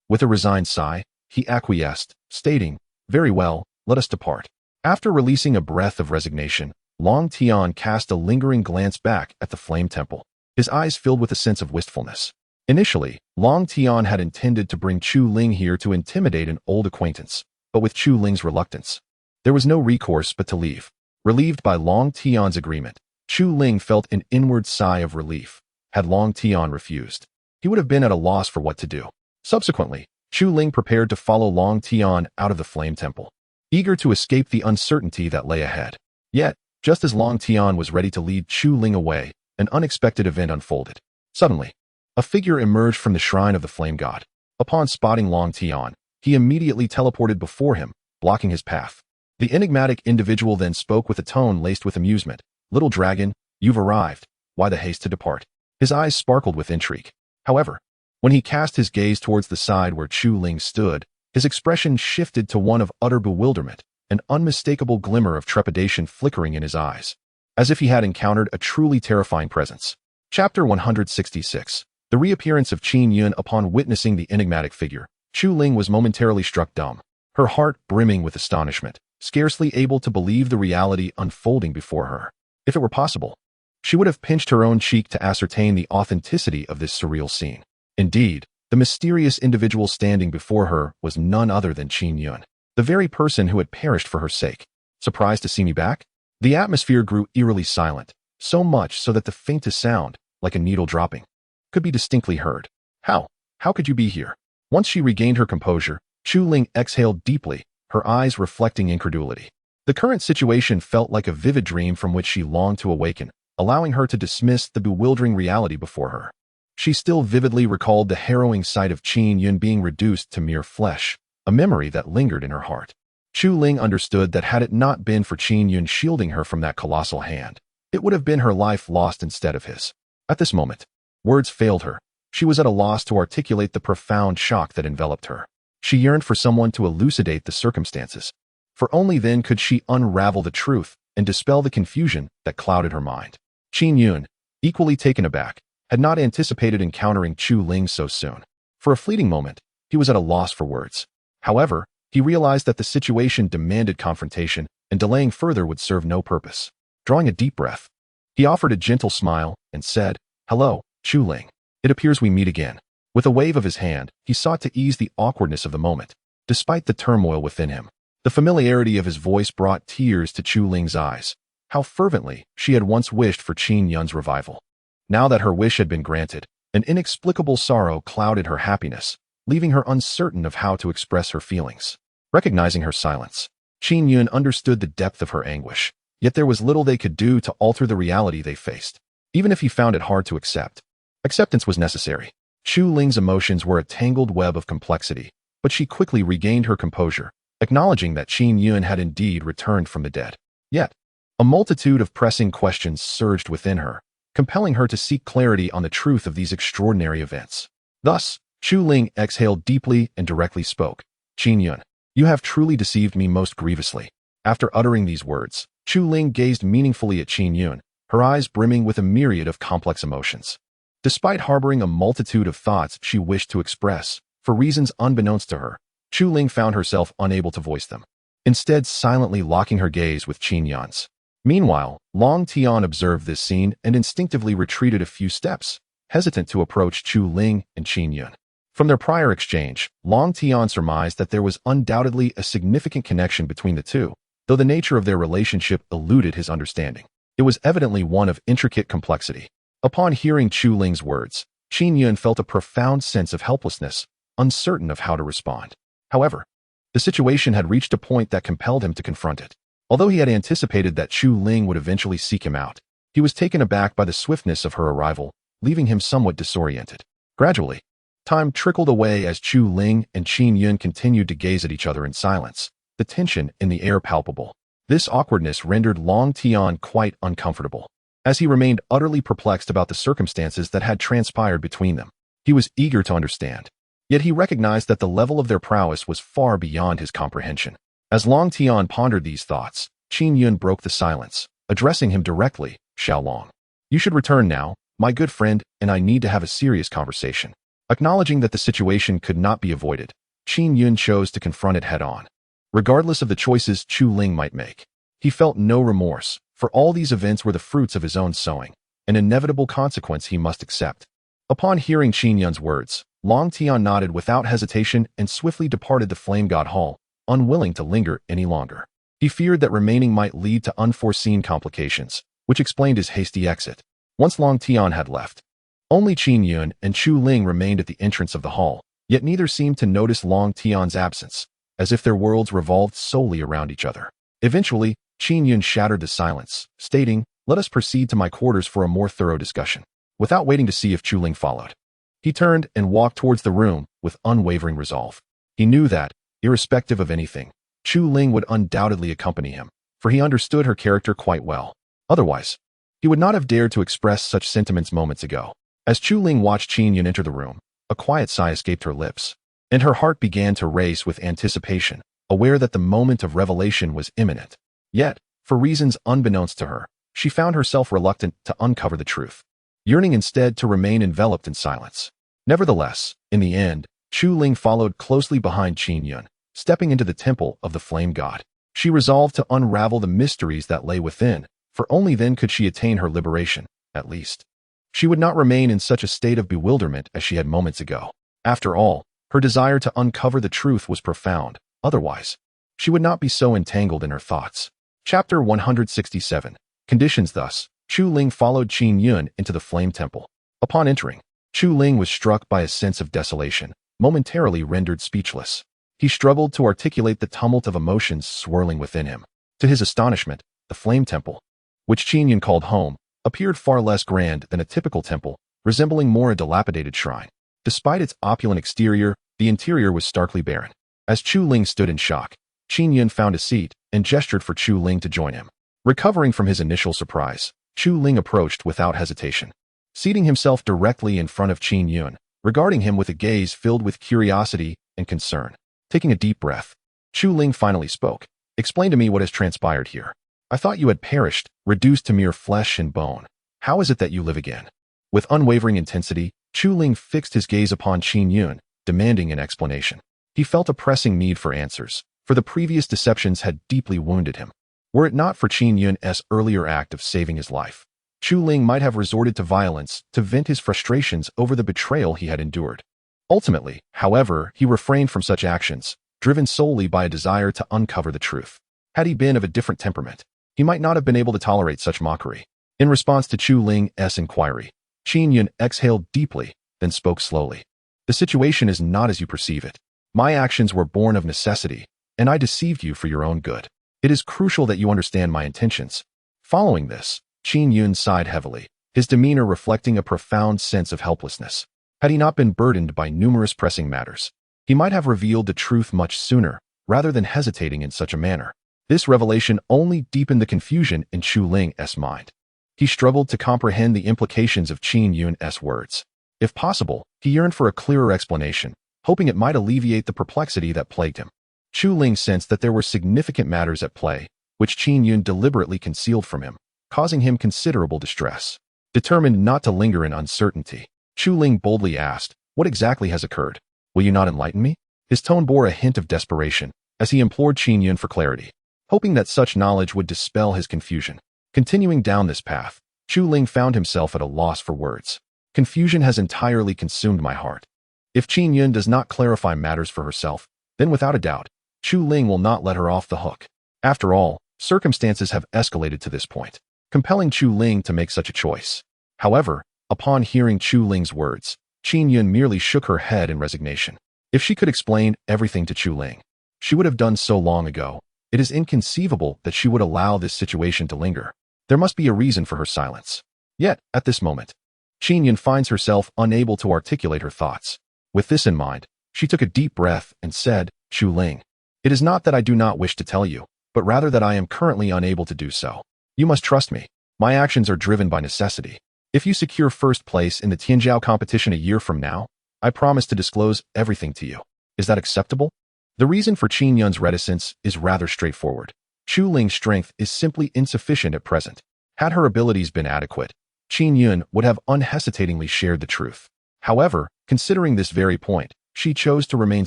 With a resigned sigh, he acquiesced, stating, "Very well, let us depart." After releasing a breath of resignation, Long Tian cast a lingering glance back at the flame temple. His eyes filled with a sense of wistfulness. Initially, Long Tian had intended to bring Chu Ling here to intimidate an old acquaintance, but with Chu Ling's reluctance, there was no recourse but to leave. Relieved by Long Tian's agreement, Chu Ling felt an inward sigh of relief. Had Long Tian refused, he would have been at a loss for what to do. Subsequently, Chu Ling prepared to follow Long Tian out of the flame temple, eager to escape the uncertainty that lay ahead. Yet, just as Long Tian was ready to lead Chu Ling away, an unexpected event unfolded. Suddenly, a figure emerged from the shrine of the flame god. Upon spotting Long Tian, he immediately teleported before him, blocking his path. The enigmatic individual then spoke with a tone laced with amusement. "Little dragon, you've arrived. Why the haste to depart?" His eyes sparkled with intrigue. However, when he cast his gaze towards the side where Chu Ling stood, his expression shifted to one of utter bewilderment, an unmistakable glimmer of trepidation flickering in his eyes, as if he had encountered a truly terrifying presence. Chapter 166. The reappearance of Qin Yun. Upon witnessing the enigmatic figure, Chu Ling was momentarily struck dumb, her heart brimming with astonishment, scarcely able to believe the reality unfolding before her. If it were possible, she would have pinched her own cheek to ascertain the authenticity of this surreal scene. Indeed, the mysterious individual standing before her was none other than Qin Yun, the very person who had perished for her sake. "Surprised to see me back?" The atmosphere grew eerily silent, so much so that the faintest sound, like a needle dropping, could be distinctly heard. How could you be here?" Once she regained her composure, Chu Ling exhaled deeply, her eyes reflecting incredulity. The current situation felt like a vivid dream from which she longed to awaken, allowing her to dismiss the bewildering reality before her. She still vividly recalled the harrowing sight of Qin Yun being reduced to mere flesh, a memory that lingered in her heart. Chu Ling understood that had it not been for Qin Yun shielding her from that colossal hand, it would have been her life lost instead of his. At this moment, words failed her. She was at a loss to articulate the profound shock that enveloped her. She yearned for someone to elucidate the circumstances, for only then could she unravel the truth and dispel the confusion that clouded her mind. Qin Yun, equally taken aback, had not anticipated encountering Chu Ling so soon. For a fleeting moment, he was at a loss for words. However, he realized that the situation demanded confrontation, and delaying further would serve no purpose. Drawing a deep breath, he offered a gentle smile and said, "Hello, Chu Ling. It appears we meet again." With a wave of his hand, he sought to ease the awkwardness of the moment, despite the turmoil within him. The familiarity of his voice brought tears to Chu Ling's eyes. How fervently she had once wished for Qin Yun's revival. Now that her wish had been granted, an inexplicable sorrow clouded her happiness, leaving her uncertain of how to express her feelings. Recognizing her silence, Qin Yun understood the depth of her anguish, yet there was little they could do to alter the reality they faced. Even if he found it hard to accept, acceptance was necessary. Chu Ling's emotions were a tangled web of complexity, but she quickly regained her composure, acknowledging that Qin Yun had indeed returned from the dead. Yet, a multitude of pressing questions surged within her, compelling her to seek clarity on the truth of these extraordinary events. Thus, Chu Ling exhaled deeply and directly spoke. "Qin Yun, you have truly deceived me most grievously." After uttering these words, Chu Ling gazed meaningfully at Qin Yun, her eyes brimming with a myriad of complex emotions. Despite harboring a multitude of thoughts she wished to express, for reasons unbeknownst to her, Chu Ling found herself unable to voice them, instead silently locking her gaze with Qin Yun's. Meanwhile, Long Tian observed this scene and instinctively retreated a few steps, hesitant to approach Chu Ling and Qin Yun. From their prior exchange, Long Tian surmised that there was undoubtedly a significant connection between the two, though the nature of their relationship eluded his understanding. It was evidently one of intricate complexity. Upon hearing Chu Ling's words, Qin Yun felt a profound sense of helplessness, uncertain of how to respond. However, the situation had reached a point that compelled him to confront it. Although he had anticipated that Chu Ling would eventually seek him out, he was taken aback by the swiftness of her arrival, leaving him somewhat disoriented. Gradually, time trickled away as Chu Ling and Qin Yun continued to gaze at each other in silence, the tension in the air palpable. This awkwardness rendered Long Tian quite uncomfortable, as he remained utterly perplexed about the circumstances that had transpired between them. He was eager to understand, Yet he recognized that the level of their prowess was far beyond his comprehension. As Long Tian pondered these thoughts, Qin Yun broke the silence, addressing him directly. Xiao Long, you should return now, my good friend, and I need to have a serious conversation. Acknowledging that the situation could not be avoided, Qin Yun chose to confront it head-on. Regardless of the choices Chu Ling might make, he felt no remorse, for all these events were the fruits of his own sowing, an inevitable consequence he must accept. Upon hearing Qin Yun's words, Long Tian nodded without hesitation and swiftly departed the Flame God Hall, unwilling to linger any longer. He feared that remaining might lead to unforeseen complications, which explained his hasty exit. Once Long Tian had left, only Qin Yun and Chu Ling remained at the entrance of the hall, yet neither seemed to notice Long Tian's absence, as if their worlds revolved solely around each other. Eventually, Qin Yun shattered the silence, stating, "Let us proceed to my quarters for a more thorough discussion." Without waiting to see if Chu Ling followed, he turned and walked towards the room with unwavering resolve. He knew that, irrespective of anything, Chu Ling would undoubtedly accompany him, for he understood her character quite well. Otherwise, he would not have dared to express such sentiments moments ago. As Chu Ling watched Qin Yun enter the room, a quiet sigh escaped her lips, and her heart began to race with anticipation, aware that the moment of revelation was imminent. Yet, for reasons unbeknownst to her, she found herself reluctant to uncover the truth, yearning instead to remain enveloped in silence. Nevertheless, in the end, Chu Ling followed closely behind Qin Yun, stepping into the temple of the flame god. She resolved to unravel the mysteries that lay within, for only then could she attain her liberation, at least. She would not remain in such a state of bewilderment as she had moments ago. After all, her desire to uncover the truth was profound, otherwise, she would not be so entangled in her thoughts. Chapter 167. Conditions. Thus, Chu Ling followed Qin Yun into the flame temple. Upon entering, Chu Ling was struck by a sense of desolation, momentarily rendered speechless. He struggled to articulate the tumult of emotions swirling within him. To his astonishment, the flame temple, which Qin Yun called home, appeared far less grand than a typical temple, resembling more a dilapidated shrine. Despite its opulent exterior, the interior was starkly barren. As Chu Ling stood in shock, Qin Yun found a seat and gestured for Chu Ling to join him. Recovering from his initial surprise, Chu Ling approached without hesitation, seating himself directly in front of Qin Yun, regarding him with a gaze filled with curiosity and concern. Taking a deep breath, Chu Ling finally spoke. "Explain to me what has transpired here. I thought you had perished, reduced to mere flesh and bone. How is it that you live again?" With unwavering intensity, Chu Ling fixed his gaze upon Qin Yun, demanding an explanation. He felt a pressing need for answers, for the previous deceptions had deeply wounded him. Were it not for Qin Yun's earlier act of saving his life, Chu Ling might have resorted to violence to vent his frustrations over the betrayal he had endured. Ultimately, however, he refrained from such actions, driven solely by a desire to uncover the truth. Had he been of a different temperament, he might not have been able to tolerate such mockery. In response to Chu Ling's inquiry, Qin Yun exhaled deeply, then spoke slowly. "The situation is not as you perceive it. My actions were born of necessity, and I deceived you for your own good. It is crucial that you understand my intentions." Following this, Qin Yun sighed heavily, his demeanor reflecting a profound sense of helplessness. Had he not been burdened by numerous pressing matters, he might have revealed the truth much sooner, rather than hesitating in such a manner. This revelation only deepened the confusion in Chu Ling's mind. He struggled to comprehend the implications of Qin Yun's words. If possible, he yearned for a clearer explanation, hoping it might alleviate the perplexity that plagued him. Chu Ling sensed that there were significant matters at play, which Qin Yun deliberately concealed from him, causing him considerable distress. Determined not to linger in uncertainty, Chu Ling boldly asked, "What exactly has occurred? Will you not enlighten me?" His tone bore a hint of desperation, as he implored Qin Yun for clarity, hoping that such knowledge would dispel his confusion. Continuing down this path, Chu Ling found himself at a loss for words. "Confusion has entirely consumed my heart. If Qin Yun does not clarify matters for herself, then without a doubt, Chu Ling will not let her off the hook. After all, circumstances have escalated to this point, compelling Chu Ling to make such a choice." However, upon hearing Chu Ling's words, Qin Yun merely shook her head in resignation. If she could explain everything to Chu Ling, she would have done so long ago. It is inconceivable that she would allow this situation to linger. There must be a reason for her silence. Yet, at this moment, Qin Yun finds herself unable to articulate her thoughts. With this in mind, she took a deep breath and said, "Chu Ling, it is not that I do not wish to tell you, but rather that I am currently unable to do so. You must trust me. My actions are driven by necessity. If you secure first place in the Tianjiao competition a year from now, I promise to disclose everything to you. Is that acceptable? The reason for Qin Yun's reticence is rather straightforward. Chu Ling's strength is simply insufficient at present. Had her abilities been adequate, Qin Yun would have unhesitatingly shared the truth. However, considering this very point, she chose to remain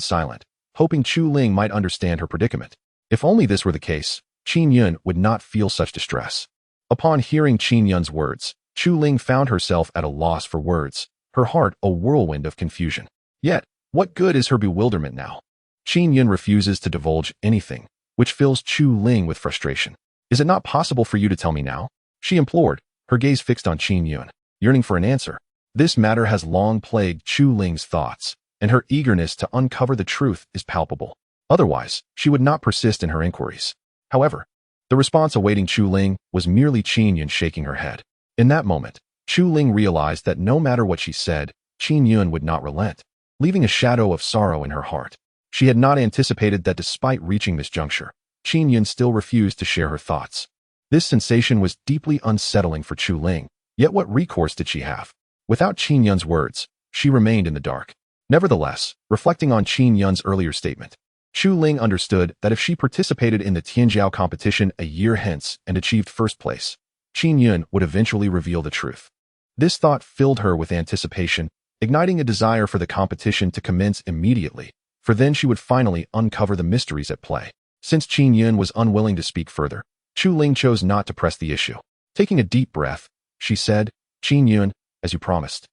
silent, hoping Chu Ling might understand her predicament. If only this were the case, Qin Yun would not feel such distress. Upon hearing Qin Yun's words, Chu Ling found herself at a loss for words, her heart a whirlwind of confusion. Yet, what good is her bewilderment now? Qin Yun refuses to divulge anything, which fills Chu Ling with frustration. Is it not possible for you to tell me now? She implored, her gaze fixed on Qin Yun, yearning for an answer. This matter has long plagued Chu Ling's thoughts, and her eagerness to uncover the truth is palpable. Otherwise, she would not persist in her inquiries. However, the response awaiting Chu Ling was merely Qin Yun shaking her head. In that moment, Chu Ling realized that no matter what she said, Qin Yun would not relent, leaving a shadow of sorrow in her heart. She had not anticipated that despite reaching this juncture, Qin Yun still refused to share her thoughts. This sensation was deeply unsettling for Chu Ling, yet what recourse did she have? Without Qin Yun's words, she remained in the dark. Nevertheless, reflecting on Qin Yun's earlier statement, Chu Ling understood that if she participated in the Tianjiao competition a year hence and achieved first place, Qin Yun would eventually reveal the truth. This thought filled her with anticipation, igniting a desire for the competition to commence immediately, for then she would finally uncover the mysteries at play. Since Qin Yun was unwilling to speak further, Chu Ling chose not to press the issue. Taking a deep breath, she said, Qin Yun, as you promised,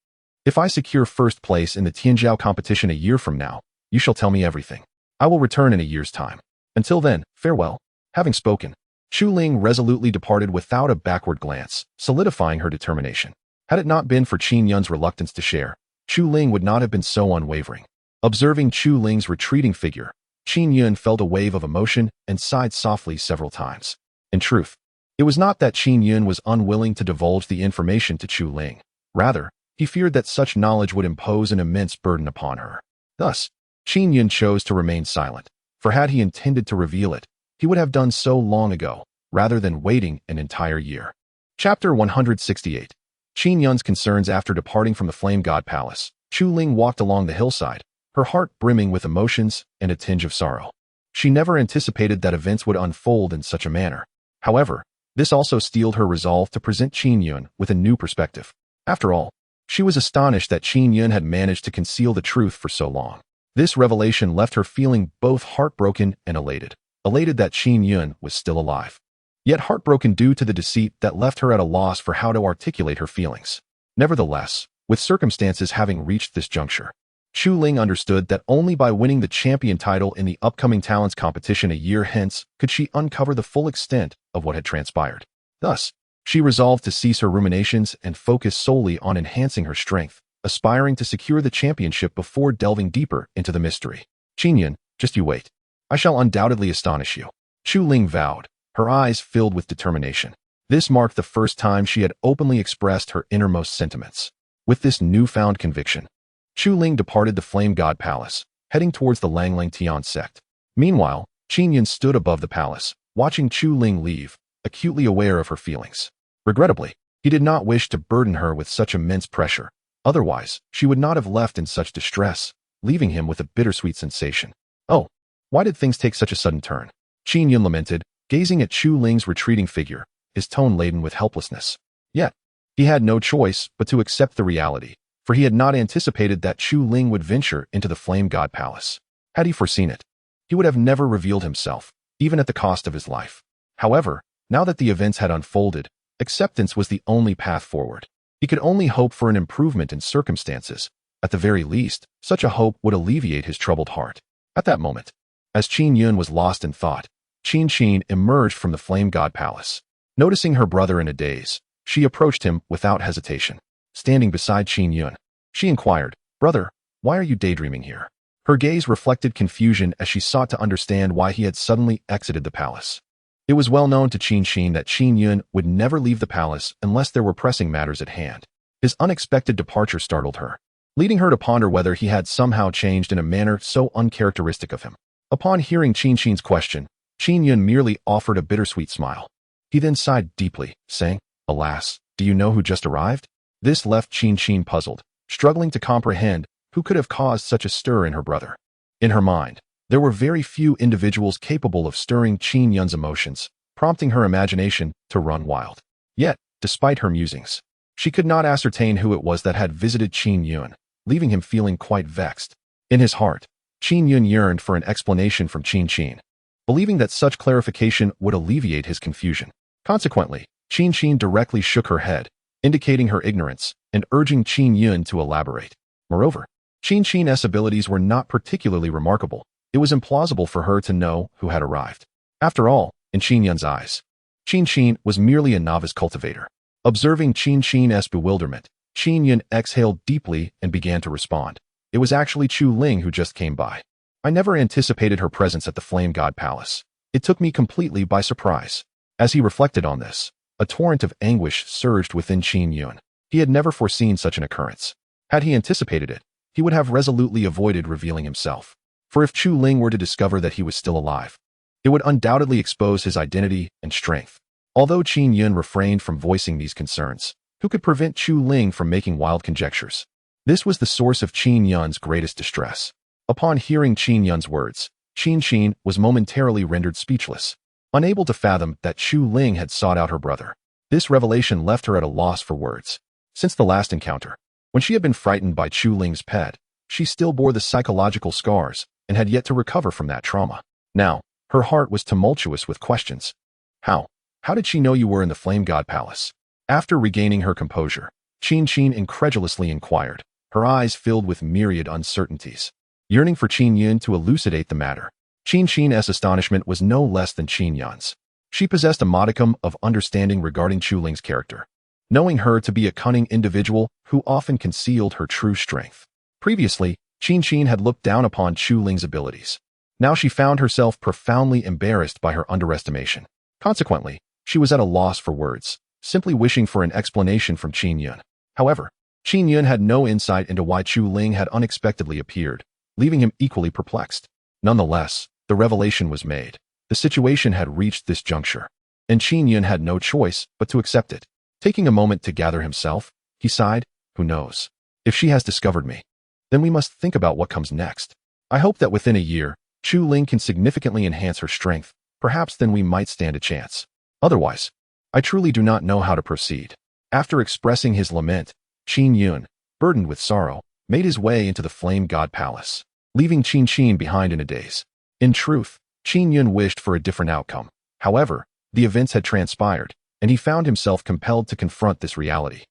if I secure first place in the Tianjiao competition a year from now, you shall tell me everything. I will return in a year's time. Until then, farewell. Having spoken, Chu Ling resolutely departed without a backward glance, solidifying her determination. Had it not been for Qin Yun's reluctance to share, Chu Ling would not have been so unwavering. Observing Chu Ling's retreating figure, Qin Yun felt a wave of emotion and sighed softly several times. In truth, it was not that Qin Yun was unwilling to divulge the information to Chu Ling. Rather, he feared that such knowledge would impose an immense burden upon her. Thus, Qin Yun chose to remain silent, for had he intended to reveal it, he would have done so long ago, rather than waiting an entire year. Chapter 168. Qin Yun's concerns. After departing from the Flame God Palace, Chu Ling walked along the hillside, her heart brimming with emotions and a tinge of sorrow. She never anticipated that events would unfold in such a manner. However, this also steeled her resolve to present Qin Yun with a new perspective. After all, she was astonished that Qin Yun had managed to conceal the truth for so long. This revelation left her feeling both heartbroken and elated. Elated that Qin Yun was still alive, yet heartbroken due to the deceit that left her at a loss for how to articulate her feelings. Nevertheless, with circumstances having reached this juncture, Chu Ling understood that only by winning the champion title in the upcoming talents competition a year hence could she uncover the full extent of what had transpired. Thus, she resolved to cease her ruminations and focus solely on enhancing her strength, aspiring to secure the championship before delving deeper into the mystery. Qin Yun, just you wait. I shall undoubtedly astonish you. Chu Ling vowed, her eyes filled with determination. This marked the first time she had openly expressed her innermost sentiments. With this newfound conviction, Chu Ling departed the Flame God Palace, heading towards the Langlang Tian sect. Meanwhile, Qin Yun stood above the palace, watching Chu Ling leave, acutely aware of her feelings. Regrettably, he did not wish to burden her with such immense pressure. Otherwise, she would not have left in such distress, leaving him with a bittersweet sensation. Oh, why did things take such a sudden turn? Qin Yun lamented, gazing at Chu Ling's retreating figure, his tone laden with helplessness. Yet, he had no choice but to accept the reality, for he had not anticipated that Chu Ling would venture into the Flame God Palace. Had he foreseen it, he would have never revealed himself, even at the cost of his life. However, now that the events had unfolded, acceptance was the only path forward. He could only hope for an improvement in circumstances. At the very least, such a hope would alleviate his troubled heart. At that moment, as Qin Yun was lost in thought, Qin emerged from the Flame God Palace. Noticing her brother in a daze, she approached him without hesitation. Standing beside Qin Yun, she inquired, "Brother, why are you daydreaming here?" Her gaze reflected confusion as she sought to understand why he had suddenly exited the palace. It was well known to Qin that Qin Yun would never leave the palace unless there were pressing matters at hand. His unexpected departure startled her, leading her to ponder whether he had somehow changed in a manner so uncharacteristic of him. Upon hearing Qin's question, Qin Yun merely offered a bittersweet smile. He then sighed deeply, saying, "Alas, do you know who just arrived?" This left Qin puzzled, struggling to comprehend who could have caused such a stir in her brother? In her mind, there were very few individuals capable of stirring Qin Yun's emotions, prompting her imagination to run wild. Yet, despite her musings, she could not ascertain who it was that had visited Qin Yun, leaving him feeling quite vexed. In his heart, Qin Yun yearned for an explanation from Qin, believing that such clarification would alleviate his confusion. Consequently, Qin directly shook her head, indicating her ignorance and urging Qin Yun to elaborate. Moreover, Qin's abilities were not particularly remarkable. It was implausible for her to know who had arrived. After all, in Qin Yun's eyes, Qin was merely a novice cultivator. Observing Qin's bewilderment, Qin Yun exhaled deeply and began to respond. It was actually Chu Ling who just came by. I never anticipated her presence at the Flame God Palace. It took me completely by surprise. As he reflected on this, a torrent of anguish surged within Qin Yun. He had never foreseen such an occurrence. Had he anticipated it, he would have resolutely avoided revealing himself. For if Chu Ling were to discover that he was still alive, it would undoubtedly expose his identity and strength. Although Qin Yun refrained from voicing these concerns, who could prevent Chu Ling from making wild conjectures? This was the source of Qin Yun's greatest distress. Upon hearing Qin Yun's words, Qin was momentarily rendered speechless, unable to fathom that Chu Ling had sought out her brother. This revelation left her at a loss for words. Since the last encounter, when she had been frightened by Chu Ling's pet, she still bore the psychological scars and had yet to recover from that trauma. Now, her heart was tumultuous with questions. How did she know you were in the Flame God Palace? After regaining her composure, Qin incredulously inquired, her eyes filled with myriad uncertainties. Yearning for Qin Yun to elucidate the matter, Qin's astonishment was no less than Qin Yun's. She possessed a modicum of understanding regarding Chu Ling's character, knowing her to be a cunning individual who often concealed her true strength. Previously, Qin had looked down upon Chu Ling's abilities. Now she found herself profoundly embarrassed by her underestimation. Consequently, she was at a loss for words, simply wishing for an explanation from Qin Yun. However, Qin Yun had no insight into why Chu Ling had unexpectedly appeared, leaving him equally perplexed. Nonetheless, the revelation was made. The situation had reached this juncture, and Qin Yun had no choice but to accept it. Taking a moment to gather himself, he sighed, "Who knows? If she has discovered me, then we must think about what comes next. I hope that within a year, Chu Ling can significantly enhance her strength. Perhaps then we might stand a chance. Otherwise, I truly do not know how to proceed." After expressing his lament, Qin Yun, burdened with sorrow, made his way into the Flame God Palace, leaving Qin behind in a daze. In truth, Qin Yun wished for a different outcome. However, the events had transpired, and he found himself compelled to confront this reality,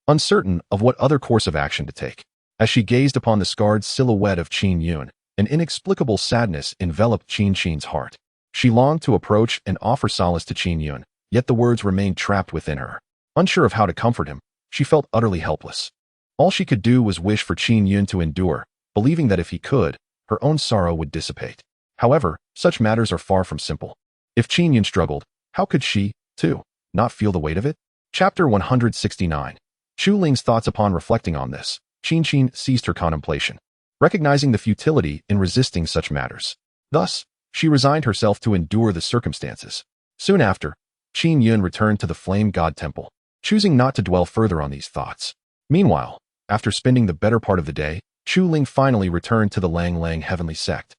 uncertain of what other course of action to take. As she gazed upon the scarred silhouette of Qin Yun, an inexplicable sadness enveloped Qin's heart. She longed to approach and offer solace to Qin Yun, yet the words remained trapped within her. Unsure of how to comfort him, she felt utterly helpless. All she could do was wish for Qin Yun to endure, believing that if he could, her own sorrow would dissipate. However, such matters are far from simple. If Qin Yun struggled, how could she, too, not feel the weight of it? Chapter 169. Chu Ling's thoughts. Upon reflecting on this, Qin ceased her contemplation, recognizing the futility in resisting such matters. Thus, she resigned herself to endure the circumstances. Soon after, Qin Yun returned to the Flame God Temple, choosing not to dwell further on these thoughts. Meanwhile, after spending the better part of the day, Chu Ling finally returned to the Lang Heavenly Sect.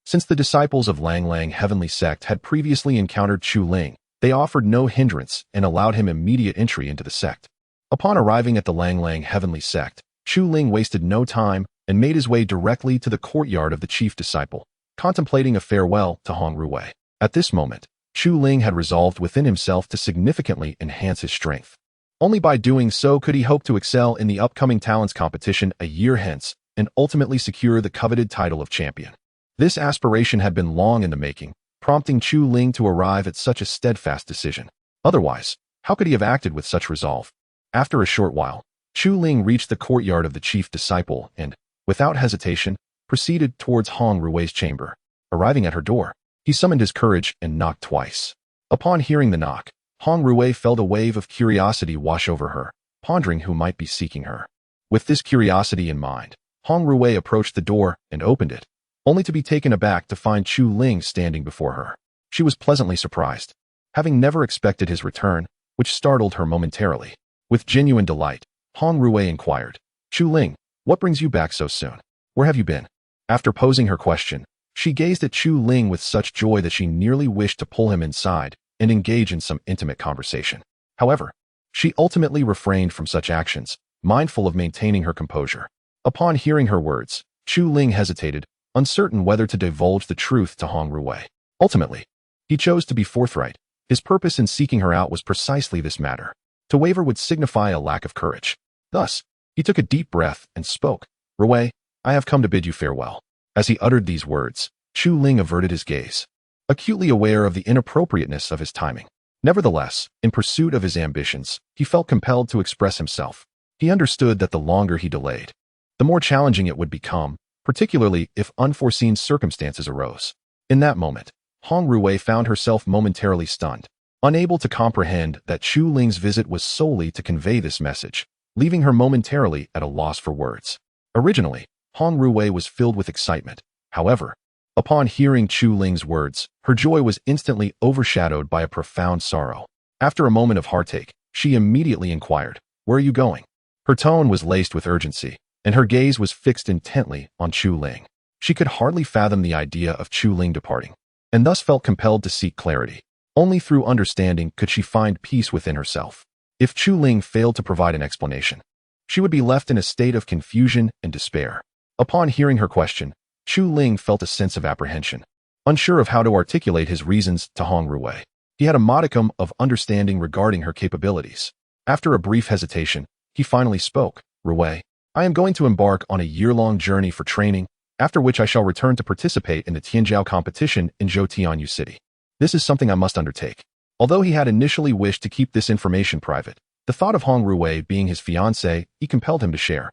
Since the disciples of Lang Heavenly Sect had previously encountered Chu Ling, they offered no hindrance and allowed him immediate entry into the sect. Upon arriving at the Lang Heavenly Sect, Chu Ling wasted no time and made his way directly to the courtyard of the chief disciple, contemplating a farewell to Hong Ruwei. At this moment, Chu Ling had resolved within himself to significantly enhance his strength. Only by doing so could he hope to excel in the upcoming talents competition a year hence and ultimately secure the coveted title of champion. This aspiration had been long in the making, prompting Chu Ling to arrive at such a steadfast decision. Otherwise, how could he have acted with such resolve? After a short while, Chu Ling reached the courtyard of the chief disciple and, without hesitation, proceeded towards Hong Ruwei's chamber. Arriving at her door, he summoned his courage and knocked twice. Upon hearing the knock, Hong Ruwei felt a wave of curiosity wash over her, pondering who might be seeking her. With this curiosity in mind, Hong Ruwei approached the door and opened it, only to be taken aback to find Chu Ling standing before her. She was pleasantly surprised, having never expected his return, which startled her momentarily. With genuine delight, Hong Ruwei inquired, "Chu Ling, what brings you back so soon?" Where have you been? After posing her question, she gazed at Chu Ling with such joy that she nearly wished to pull him inside and engage in some intimate conversation. However, she ultimately refrained from such actions, mindful of maintaining her composure. Upon hearing her words, Chu Ling hesitated, uncertain whether to divulge the truth to Hong Ruwei. Ultimately, he chose to be forthright. His purpose in seeking her out was precisely this matter. To waver would signify a lack of courage. Thus, he took a deep breath and spoke. Ruwei, I have come to bid you farewell. As he uttered these words, Chu Ling averted his gaze, acutely aware of the inappropriateness of his timing. Nevertheless, in pursuit of his ambitions, he felt compelled to express himself. He understood that the longer he delayed, the more challenging it would become, particularly if unforeseen circumstances arose. In that moment, Hong Ruwei found herself momentarily stunned, unable to comprehend that Chu Ling's visit was solely to convey this message, leaving her momentarily at a loss for words. Originally, Hong Ruwei was filled with excitement. However, upon hearing Chu Ling's words, her joy was instantly overshadowed by a profound sorrow. After a moment of heartache, she immediately inquired, "Where are you going?" Her tone was laced with urgency, and her gaze was fixed intently on Chu Ling. She could hardly fathom the idea of Chu Ling departing, and thus felt compelled to seek clarity. Only through understanding could she find peace within herself. If Chu Ling failed to provide an explanation, she would be left in a state of confusion and despair. Upon hearing her question, Chu Ling felt a sense of apprehension, unsure of how to articulate his reasons to Hong Ruwei. He had a modicum of understanding regarding her capabilities. After a brief hesitation, he finally spoke. "Ruwei, I am going to embark on a year-long journey for training, after which I shall return to participate in the Tianjiao competition in Zhou City. This is something I must undertake." Although he had initially wished to keep this information private, the thought of Hong Ruwei being his fiancée compelled him to share.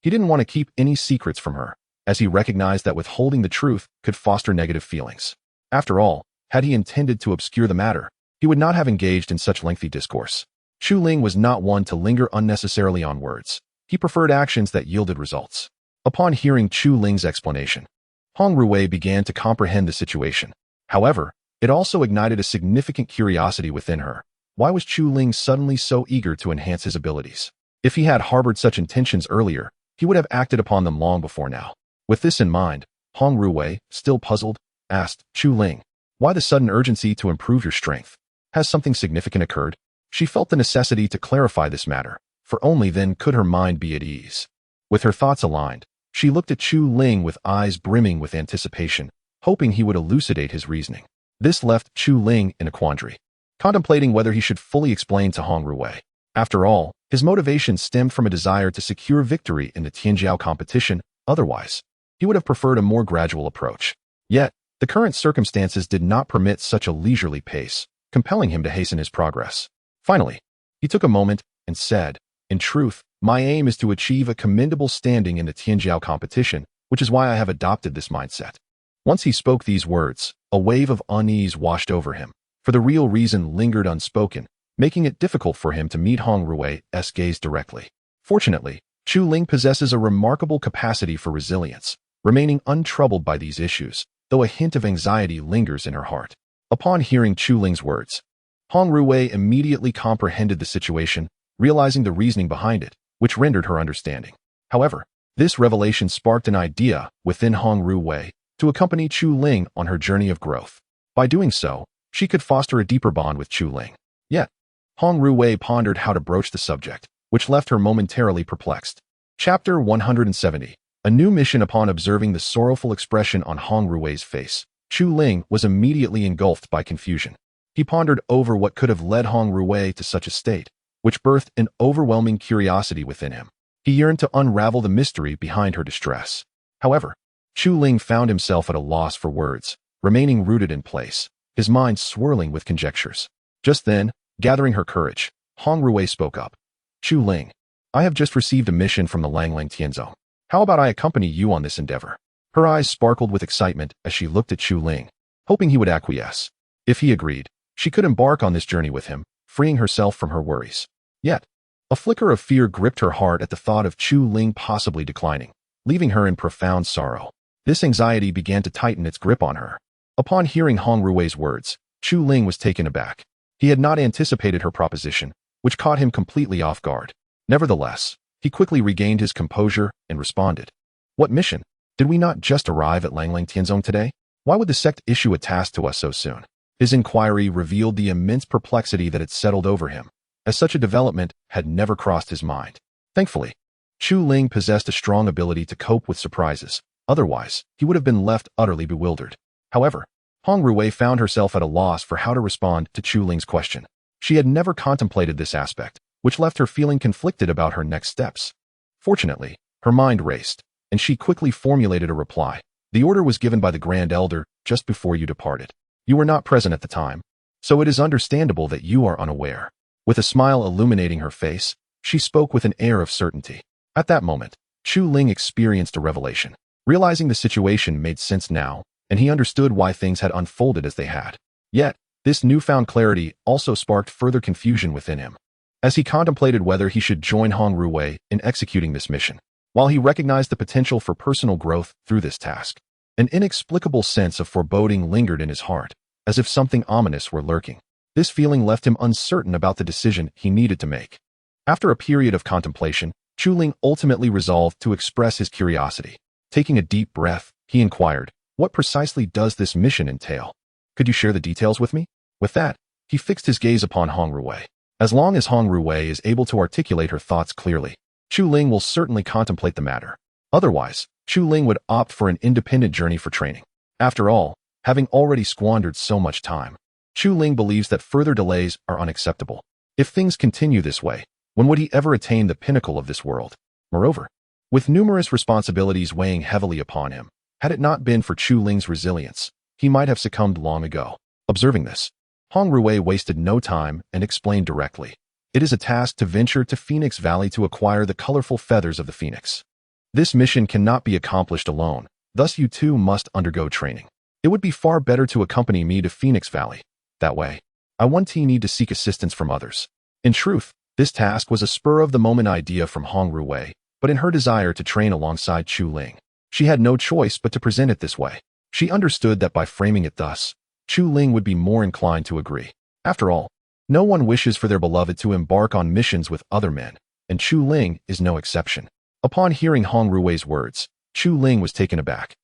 He didn't want to keep any secrets from her, as he recognized that withholding the truth could foster negative feelings. After all, had he intended to obscure the matter, he would not have engaged in such lengthy discourse. Chu Ling was not one to linger unnecessarily on words. He preferred actions that yielded results. Upon hearing Chu Ling's explanation, Hong Ruwei began to comprehend the situation. However, it also ignited a significant curiosity within her. Why was Chu Ling suddenly so eager to enhance his abilities? If he had harbored such intentions earlier, he would have acted upon them long before now. With this in mind, Hong Ruwei, still puzzled, asked, "Chu Ling, why the sudden urgency to improve your strength? Has something significant occurred?" She felt the necessity to clarify this matter, for only then could her mind be at ease. With her thoughts aligned, she looked at Chu Ling with eyes brimming with anticipation, hoping he would elucidate his reasoning. This left Chu Ling in a quandary, contemplating whether he should fully explain to Hong Ruwei. After all, his motivation stemmed from a desire to secure victory in the Tianjiao competition. Otherwise, he would have preferred a more gradual approach. Yet, the current circumstances did not permit such a leisurely pace, compelling him to hasten his progress. Finally, he took a moment and said, "In truth, my aim is to achieve a commendable standing in the Tianjiao competition, which is why I have adopted this mindset." Once he spoke these words, a wave of unease washed over him, for the real reason lingered unspoken, making it difficult for him to meet Hong Ruwei's gaze directly. Fortunately, Chu Ling possesses a remarkable capacity for resilience, remaining untroubled by these issues, though a hint of anxiety lingers in her heart. Upon hearing Chu Ling's words, Hong Ruwei immediately comprehended the situation, realizing the reasoning behind it, which rendered her understanding. However, this revelation sparked an idea within Hong Ruwei to accompany Chu Ling on her journey of growth. By doing so, she could foster a deeper bond with Chu Ling. Yet, Hong Ruwei pondered how to broach the subject, which left her momentarily perplexed. Chapter 170. A new mission. Upon observing the sorrowful expression on Hong Ruwei's face, Chu Ling was immediately engulfed by confusion. He pondered over what could have led Hong Ruwei to such a state, which birthed an overwhelming curiosity within him. He yearned to unravel the mystery behind her distress. However, Chu Ling found himself at a loss for words, remaining rooted in place, his mind swirling with conjectures. Just then, gathering her courage, Hong Ruwei spoke up. "Chu Ling, I have just received a mission from the Langlang Tianzhou. How about I accompany you on this endeavor?" Her eyes sparkled with excitement as she looked at Chu Ling, hoping he would acquiesce. If he agreed, she could embark on this journey with him, freeing herself from her worries. Yet, a flicker of fear gripped her heart at the thought of Chu Ling possibly declining, leaving her in profound sorrow. This anxiety began to tighten its grip on her. Upon hearing Hong Ruwei's words, Chu Ling was taken aback. He had not anticipated her proposition, which caught him completely off guard. Nevertheless, he quickly regained his composure and responded. "What mission? Did we not just arrive at Langlang Tianzong today? Why would the sect issue a task to us so soon? His inquiry revealed the immense perplexity that had settled over him, as such a development had never crossed his mind. Thankfully, Chu Ling possessed a strong ability to cope with surprises. Otherwise, he would have been left utterly bewildered. However, Hong Ruwei found herself at a loss for how to respond to Chu Ling's question. She had never contemplated this aspect, which left her feeling conflicted about her next steps. Fortunately, her mind raced, and she quickly formulated a reply. The order was given by the Grand Elder just before you departed. You were not present at the time, so it is understandable that you are unaware. With a smile illuminating her face, she spoke with an air of certainty. At that moment, Chu Ling experienced a revelation. Realizing the situation made sense now, and he understood why things had unfolded as they had. Yet, this newfound clarity also sparked further confusion within him, as he contemplated whether he should join Hong Ruwei in executing this mission. While he recognized the potential for personal growth through this task, an inexplicable sense of foreboding lingered in his heart, as if something ominous were lurking. This feeling left him uncertain about the decision he needed to make. After a period of contemplation, Chu Ling ultimately resolved to express his curiosity. Taking a deep breath, he inquired, "What precisely does this mission entail? Could you share the details with me?" With that, he fixed his gaze upon Hong Ruwei. As long as Hong Ruwei is able to articulate her thoughts clearly, Chu Ling will certainly contemplate the matter. Otherwise, Chu Ling would opt for an independent journey for training. After all, having already squandered so much time, Chu Ling believes that further delays are unacceptable. If things continue this way, when would he ever attain the pinnacle of this world? Moreover, with numerous responsibilities weighing heavily upon him, had it not been for Chu Ling's resilience, he might have succumbed long ago. Observing this, Hong Ruwei wasted no time and explained directly. It is a task to venture to Phoenix Valley to acquire the colorful feathers of the phoenix. This mission cannot be accomplished alone, thus you too must undergo training. It would be far better to accompany me to Phoenix Valley. That way, I won't need to seek assistance from others. In truth, this task was a spur-of-the-moment idea from Hong Ruwei, but in her desire to train alongside Chu Ling, she had no choice but to present it this way. She understood that by framing it thus, Chu Ling would be more inclined to agree. After all, no one wishes for their beloved to embark on missions with other men, and Chu Ling is no exception. Upon hearing Hong Ruwei's words, Chu Ling was taken aback,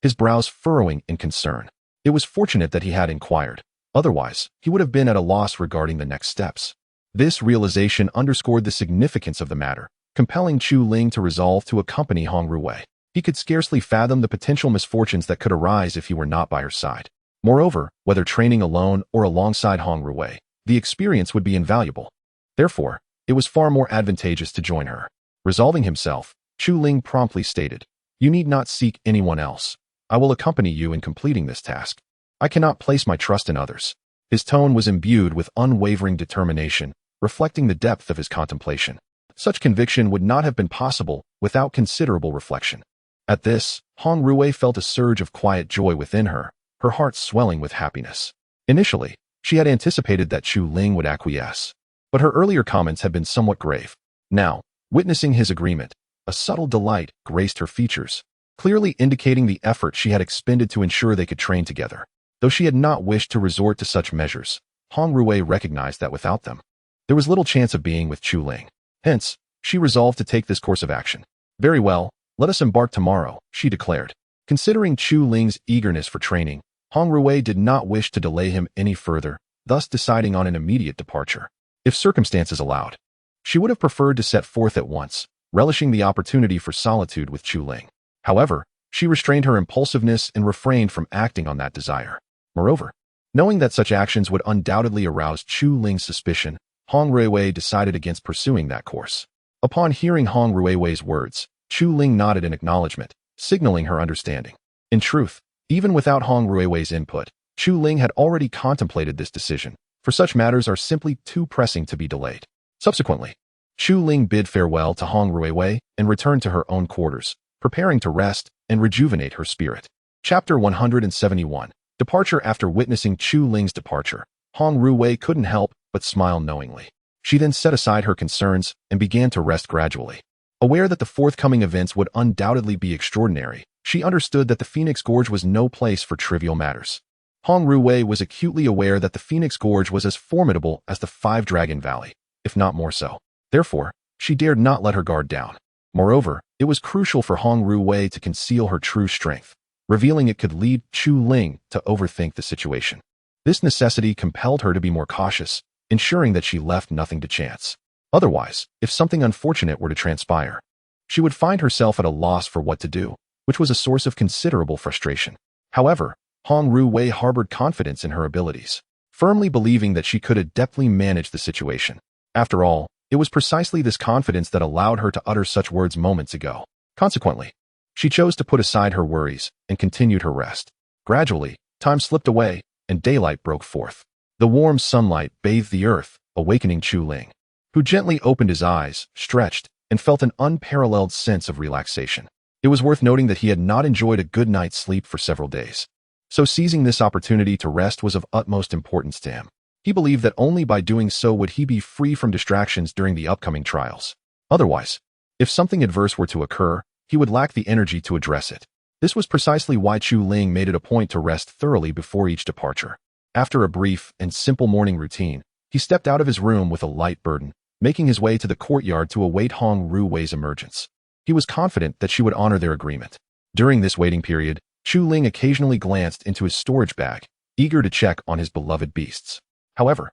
his brows furrowing in concern. It was fortunate that he had inquired. Otherwise, he would have been at a loss regarding the next steps. This realization underscored the significance of the matter, compelling Chu Ling to resolve to accompany Hong Ruwei. He could scarcely fathom the potential misfortunes that could arise if he were not by her side. Moreover, whether training alone or alongside Hong Ruwei, the experience would be invaluable. Therefore, it was far more advantageous to join her. Resolving himself, Chu Ling promptly stated, "You need not seek anyone else. I will accompany you in completing this task. I cannot place my trust in others." His tone was imbued with unwavering determination, reflecting the depth of his contemplation. Such conviction would not have been possible without considerable reflection. At this, Hong Ruwei felt a surge of quiet joy within her, her heart swelling with happiness. Initially, she had anticipated that Chu Ling would acquiesce, but her earlier comments had been somewhat grave. Now, witnessing his agreement, a subtle delight graced her features, clearly indicating the effort she had expended to ensure they could train together. Though she had not wished to resort to such measures, Hong Ruwei recognized that without them, there was little chance of being with Chu Ling. Hence, she resolved to take this course of action. "Very well, let us embark tomorrow," she declared. Considering Chu Ling's eagerness for training, Hong Ruwei did not wish to delay him any further, thus deciding on an immediate departure. If circumstances allowed, she would have preferred to set forth at once, relishing the opportunity for solitude with Chu Ling. However, she restrained her impulsiveness and refrained from acting on that desire. Moreover, knowing that such actions would undoubtedly arouse Chu Ling's suspicion, Hong Ruwei decided against pursuing that course. Upon hearing Hong Ruwei's words, Chu Ling nodded in acknowledgement, signaling her understanding. In truth, even without Hong Ruwei's input, Chu Ling had already contemplated this decision, for such matters are simply too pressing to be delayed. Subsequently, Chu Ling bid farewell to Hong Ruwei and returned to her own quarters, preparing to rest and rejuvenate her spirit. Chapter 171. Departure. After witnessing Chu Ling's departure, Hong Ruwei couldn't help but smile knowingly. She then set aside her concerns and began to rest gradually. Aware that the forthcoming events would undoubtedly be extraordinary, she understood that the Phoenix Gorge was no place for trivial matters. Hong Ruwei was acutely aware that the Phoenix Gorge was as formidable as the Five Dragon Valley, if not more so. Therefore, she dared not let her guard down. Moreover, it It was crucial for Hong Ruwei to conceal her true strength, revealing it could lead Chu Ling to overthink the situation. This necessity compelled her to be more cautious, ensuring that she left nothing to chance. Otherwise, if something unfortunate were to transpire, she would find herself at a loss for what to do, which was a source of considerable frustration. However, Hong Ruwei harbored confidence in her abilities, firmly believing that she could adeptly manage the situation. After all, it was precisely this confidence that allowed her to utter such words moments ago. Consequently, she chose to put aside her worries and continued her rest. Gradually, time slipped away, and daylight broke forth. The warm sunlight bathed the earth, awakening Chu Ling, who gently opened his eyes, stretched, and felt an unparalleled sense of relaxation. It was worth noting that he had not enjoyed a good night's sleep for several days. So seizing this opportunity to rest was of utmost importance to him. He believed that only by doing so would he be free from distractions during the upcoming trials. Otherwise, if something adverse were to occur, he would lack the energy to address it. This was precisely why Chu Ling made it a point to rest thoroughly before each departure. After a brief and simple morning routine, he stepped out of his room with a light burden, making his way to the courtyard to await Hong Ruwei's emergence. He was confident that she would honor their agreement. During this waiting period, Chu Ling occasionally glanced into his storage bag, eager to check on his beloved beasts. However,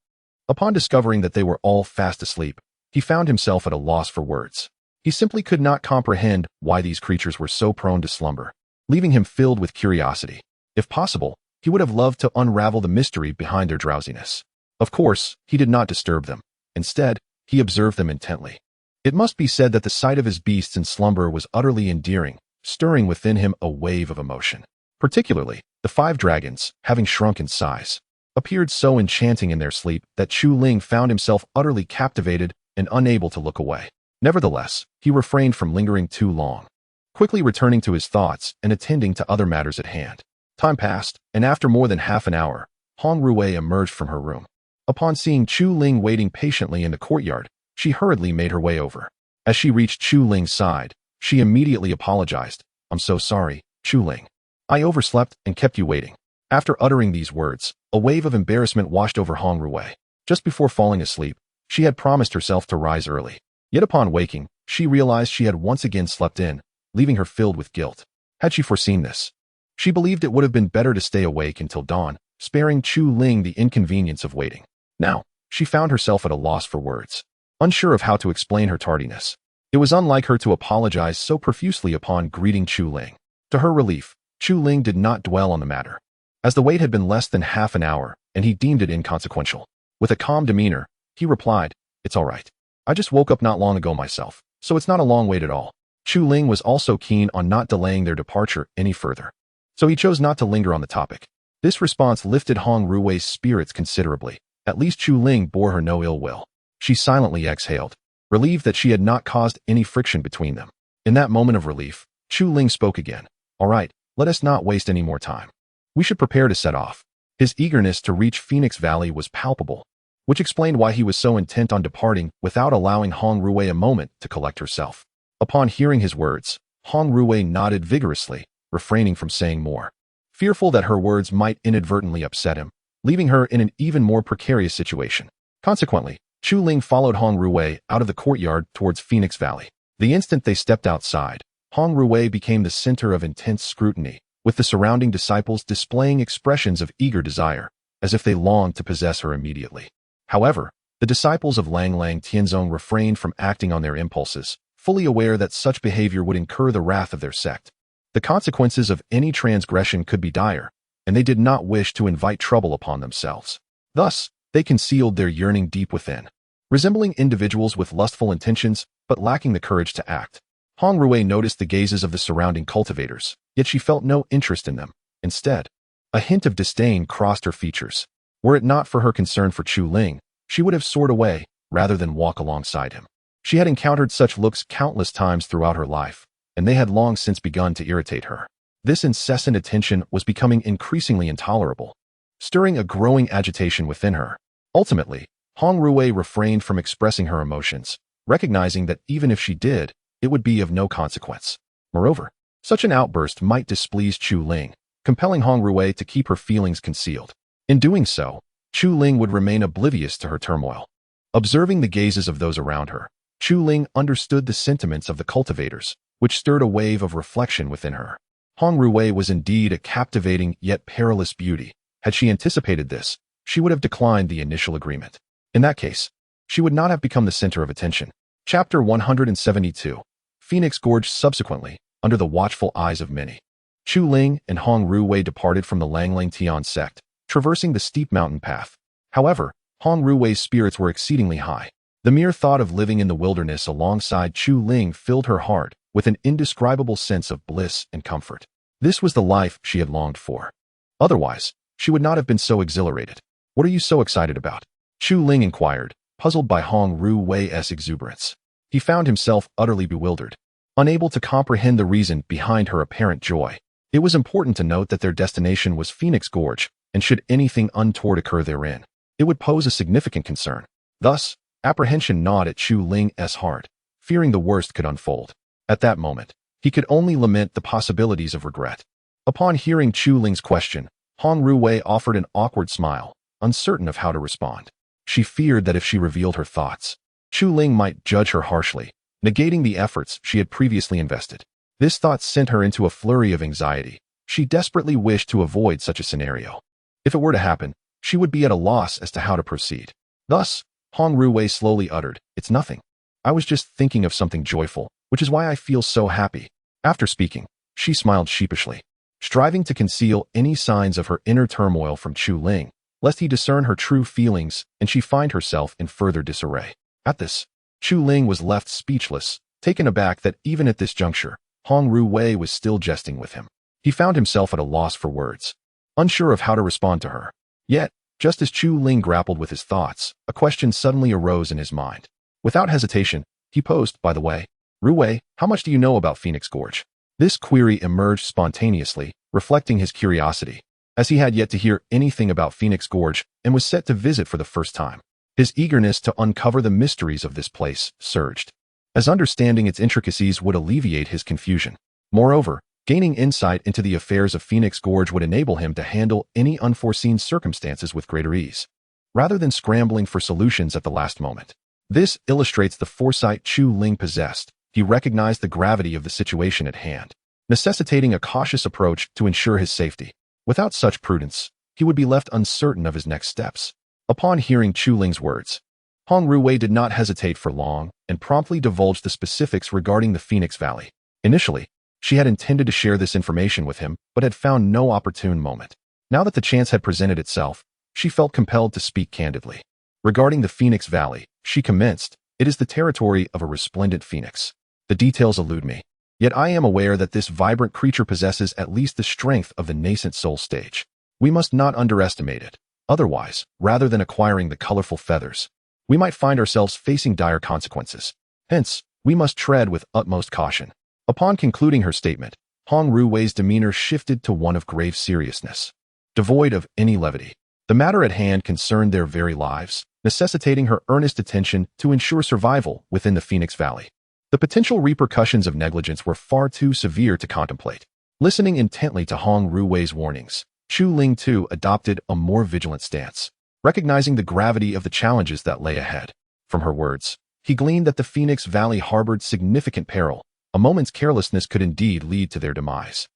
upon discovering that they were all fast asleep, he found himself at a loss for words. He simply could not comprehend why these creatures were so prone to slumber, leaving him filled with curiosity. If possible, he would have loved to unravel the mystery behind their drowsiness. Of course, he did not disturb them. Instead, he observed them intently. It must be said that the sight of his beasts in slumber was utterly endearing, stirring within him a wave of emotion. Particularly, the 5 dragons, having shrunk in size, appeared so enchanting in their sleep that Chu Ling found himself utterly captivated and unable to look away. Nevertheless, he refrained from lingering too long, quickly returning to his thoughts and attending to other matters at hand. Time passed, and after more than half an hour, Hong Ruwei emerged from her room. Upon seeing Chu Ling waiting patiently in the courtyard, she hurriedly made her way over. As she reached Chu Ling's side, she immediately apologized. "I'm so sorry, Chu Ling. I overslept and kept you waiting." After uttering these words, a wave of embarrassment washed over Hong Ruwei. Just before falling asleep, she had promised herself to rise early. Yet upon waking, she realized she had once again slept in, leaving her filled with guilt. Had she foreseen this? She believed it would have been better to stay awake until dawn, sparing Chu Ling the inconvenience of waiting. Now, she found herself at a loss for words, unsure of how to explain her tardiness. It was unlike her to apologize so profusely upon greeting Chu Ling. To her relief, Chu Ling did not dwell on the matter, as the wait had been less than half an hour, and he deemed it inconsequential. With a calm demeanor, he replied, "It's all right. I just woke up not long ago myself, so it's not a long wait at all." Chu Ling was also keen on not delaying their departure any further, so he chose not to linger on the topic. This response lifted Hong Ruwei's spirits considerably. At least Chu Ling bore her no ill will. She silently exhaled, relieved that she had not caused any friction between them. In that moment of relief, Chu Ling spoke again. "All right, let us not waste any more time. We should prepare to set off." His eagerness to reach Phoenix Valley was palpable, which explained why he was so intent on departing without allowing Hong Ruwei a moment to collect herself. Upon hearing his words, Hong Ruwei nodded vigorously, refraining from saying more, fearful that her words might inadvertently upset him, leaving her in an even more precarious situation. Consequently, Chu Ling followed Hong Ruwei out of the courtyard towards Phoenix Valley. The instant they stepped outside, Hong Ruwei became the center of intense scrutiny, with the surrounding disciples displaying expressions of eager desire, as if they longed to possess her immediately. However, the disciples of Lang Lang Tianzong refrained from acting on their impulses, fully aware that such behavior would incur the wrath of their sect. The consequences of any transgression could be dire, and they did not wish to invite trouble upon themselves. Thus, they concealed their yearning deep within, resembling individuals with lustful intentions but lacking the courage to act. Hong Ruwei noticed the gazes of the surrounding cultivators, yet she felt no interest in them. Instead, a hint of disdain crossed her features. Were it not for her concern for Chu Ling, she would have soared away rather than walk alongside him. She had encountered such looks countless times throughout her life, and they had long since begun to irritate her. This incessant attention was becoming increasingly intolerable, stirring a growing agitation within her. Ultimately, Hong Ruwei refrained from expressing her emotions, recognizing that even if she did, it would be of no consequence. Moreover, such an outburst might displease Chu Ling, compelling Hong Ruwei to keep her feelings concealed. In doing so, Chu Ling would remain oblivious to her turmoil. Observing the gazes of those around her, Chu Ling understood the sentiments of the cultivators, which stirred a wave of reflection within her. Hong Ruwei was indeed a captivating yet perilous beauty. Had she anticipated this, she would have declined the initial agreement. In that case, she would not have become the center of attention. Chapter 172. Phoenix Gorge. Subsequently, under the watchful eyes of many, Chu Ling and Hong Ruwei departed from the Langlang Tian sect, traversing the steep mountain path. However, Hong Ruwei's spirits were exceedingly high. The mere thought of living in the wilderness alongside Chu Ling filled her heart with an indescribable sense of bliss and comfort. This was the life she had longed for. Otherwise, she would not have been so exhilarated. "What are you so excited about?" Chu Ling inquired, puzzled by Hong Ruwei's exuberance. He found himself utterly bewildered, unable to comprehend the reason behind her apparent joy. It was important to note that their destination was Phoenix Gorge, and should anything untoward occur therein, it would pose a significant concern. Thus, apprehension gnawed at Chu Ling's heart, fearing the worst could unfold. At that moment, he could only lament the possibilities of regret. Upon hearing Chu Ling's question, Hong Ruwei offered an awkward smile, uncertain of how to respond. She feared that if she revealed her thoughts, Chu Ling might judge her harshly, negating the efforts she had previously invested. This thought sent her into a flurry of anxiety. She desperately wished to avoid such a scenario. If it were to happen, she would be at a loss as to how to proceed. Thus, Hong Ruwei slowly uttered, "It's nothing. I was just thinking of something joyful, which is why I feel so happy." After speaking, she smiled sheepishly, striving to conceal any signs of her inner turmoil from Chu Ling, lest he discern her true feelings and she find herself in further disarray. At this, Chu Ling was left speechless, taken aback that even at this juncture, Hong Ruwei was still jesting with him. He found himself at a loss for words, unsure of how to respond to her. Yet, just as Chu Ling grappled with his thoughts, a question suddenly arose in his mind. Without hesitation, he posed, "By the way, Ruwei, how much do you know about Phoenix Gorge?" This query emerged spontaneously, reflecting his curiosity, as he had yet to hear anything about Phoenix Gorge and was set to visit for the first time. His eagerness to uncover the mysteries of this place surged, as understanding its intricacies would alleviate his confusion. Moreover, gaining insight into the affairs of Phoenix Gorge would enable him to handle any unforeseen circumstances with greater ease, rather than scrambling for solutions at the last moment. This illustrates the foresight Chu Ling possessed. He recognized the gravity of the situation at hand, necessitating a cautious approach to ensure his safety. Without such prudence, he would be left uncertain of his next steps. Upon hearing Chu Ling's words, Hong Ruwei did not hesitate for long and promptly divulged the specifics regarding the Phoenix Valley. Initially, she had intended to share this information with him, but had found no opportune moment. Now that the chance had presented itself, she felt compelled to speak candidly. Regarding the Phoenix Valley, she commenced, "It is the territory of a resplendent phoenix. The details elude me, yet I am aware that this vibrant creature possesses at least the strength of the nascent soul stage. We must not underestimate it. Otherwise, rather than acquiring the colorful feathers, we might find ourselves facing dire consequences. Hence, we must tread with utmost caution." Upon concluding her statement, Hong Ruwei's demeanor shifted to one of grave seriousness, devoid of any levity. The matter at hand concerned their very lives, necessitating her earnest attention to ensure survival within the Phoenix Valley. The potential repercussions of negligence were far too severe to contemplate. Listening intently to Hong Ruwei's warnings, Chu Ling too adopted a more vigilant stance, recognizing the gravity of the challenges that lay ahead. From her words, he gleaned that the Phoenix Valley harbored significant peril. A moment's carelessness could indeed lead to their demise.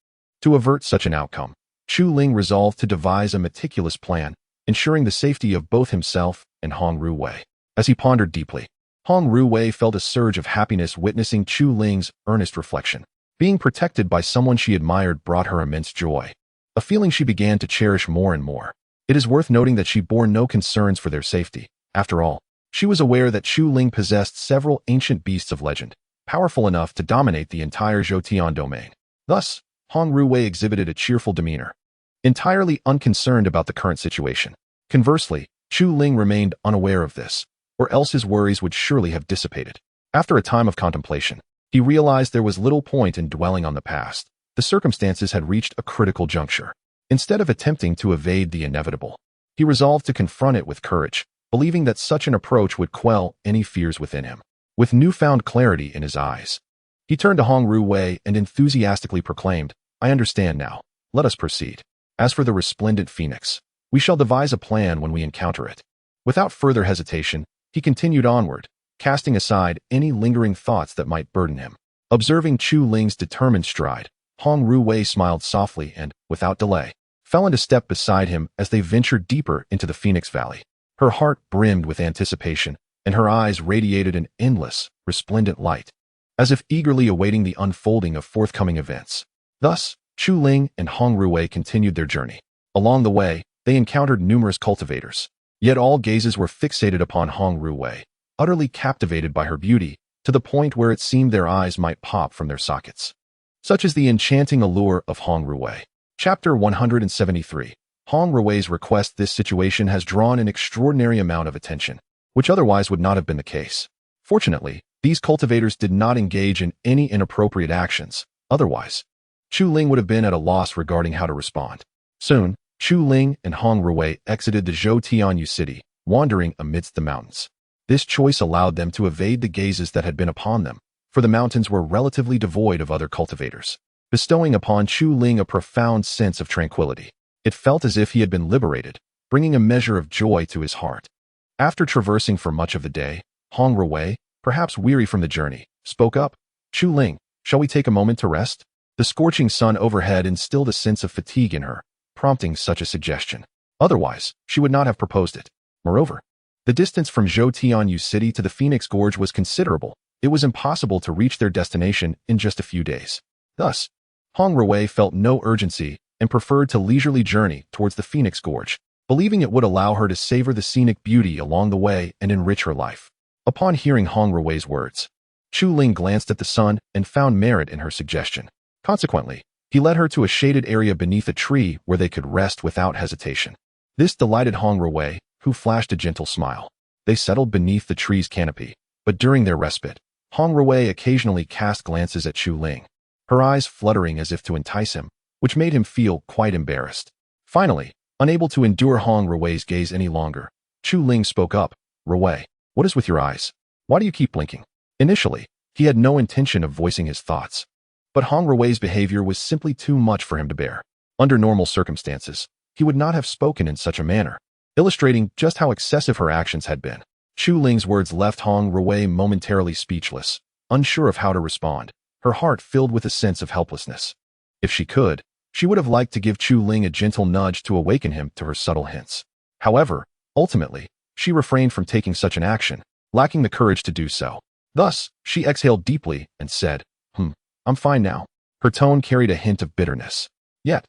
To avert such an outcome, Chu Ling resolved to devise a meticulous plan, ensuring the safety of both himself and Hong Ruwei. As he pondered deeply, Hong Ruwei felt a surge of happiness witnessing Chu Ling's earnest reflection. Being protected by someone she admired brought her immense joy, a feeling she began to cherish more and more. It is worth noting that she bore no concerns for their safety. After all, she was aware that Chu Ling possessed several ancient beasts of legend, powerful enough to dominate the entire Zhoutian domain. Thus, Hong Ruwei exhibited a cheerful demeanor, entirely unconcerned about the current situation. Conversely, Chu Ling remained unaware of this, or else his worries would surely have dissipated. After a time of contemplation, he realized there was little point in dwelling on the past. The circumstances had reached a critical juncture. Instead of attempting to evade the inevitable, he resolved to confront it with courage, believing that such an approach would quell any fears within him. With newfound clarity in his eyes, he turned to Hong Ruwei and enthusiastically proclaimed, "I understand now. Let us proceed. As for the resplendent phoenix, we shall devise a plan when we encounter it." Without further hesitation, he continued onward, casting aside any lingering thoughts that might burden him. Observing Chu Ling's determined stride, Hong Ruwei smiled softly and, without delay, fell into step beside him as they ventured deeper into the Phoenix Valley. Her heart brimmed with anticipation, and her eyes radiated an endless, resplendent light, as if eagerly awaiting the unfolding of forthcoming events. Thus, Chu Ling and Hong Ruwei continued their journey. Along the way, they encountered numerous cultivators, yet all gazes were fixated upon Hong Ruwei, utterly captivated by her beauty, to the point where it seemed their eyes might pop from their sockets. Such is the enchanting allure of Hong Ruwei. Chapter 173. Hong Ruwei's request. This situation has drawn an extraordinary amount of attention, which otherwise would not have been the case. Fortunately, these cultivators did not engage in any inappropriate actions. Otherwise, Chu Ling would have been at a loss regarding how to respond. Soon, Chu Ling and Hong Ruwei exited the Zhou city, wandering amidst the mountains. This choice allowed them to evade the gazes that had been upon them, for the mountains were relatively devoid of other cultivators, bestowing upon Chu Ling a profound sense of tranquility. It felt as if he had been liberated, bringing a measure of joy to his heart. After traversing for much of the day, Hong Ruwei, perhaps weary from the journey, spoke up. "Chu Ling, shall we take a moment to rest?" The scorching sun overhead instilled a sense of fatigue in her, prompting such a suggestion. Otherwise, she would not have proposed it. Moreover, the distance from Zhou city to the Phoenix Gorge was considerable. It was impossible to reach their destination in just a few days. Thus, Hong Ruwei felt no urgency and preferred to leisurely journey towards the Phoenix Gorge, believing it would allow her to savor the scenic beauty along the way and enrich her life. Upon hearing Hong Ruwei's words, Chu Ling glanced at the sun and found merit in her suggestion. Consequently, he led her to a shaded area beneath a tree where they could rest without hesitation. This delighted Hong Ruwei, who flashed a gentle smile. They settled beneath the tree's canopy, but during their respite, Hong Ruwei occasionally cast glances at Chu Ling, her eyes fluttering as if to entice him, which made him feel quite embarrassed. Finally, unable to endure Hong Ruwei's gaze any longer, Chu Ling spoke up. "Ruwei, what is with your eyes? Why do you keep blinking?" Initially, he had no intention of voicing his thoughts, but Hong Ruwei's behavior was simply too much for him to bear. Under normal circumstances, he would not have spoken in such a manner, illustrating just how excessive her actions had been. Chu Ling's words left Hong Ruwei momentarily speechless, unsure of how to respond, her heart filled with a sense of helplessness. If she could, she would have liked to give Chu Ling a gentle nudge to awaken him to her subtle hints. However, ultimately, she refrained from taking such an action, lacking the courage to do so. Thus, she exhaled deeply and said, "I'm fine now." Her tone carried a hint of bitterness. Yet,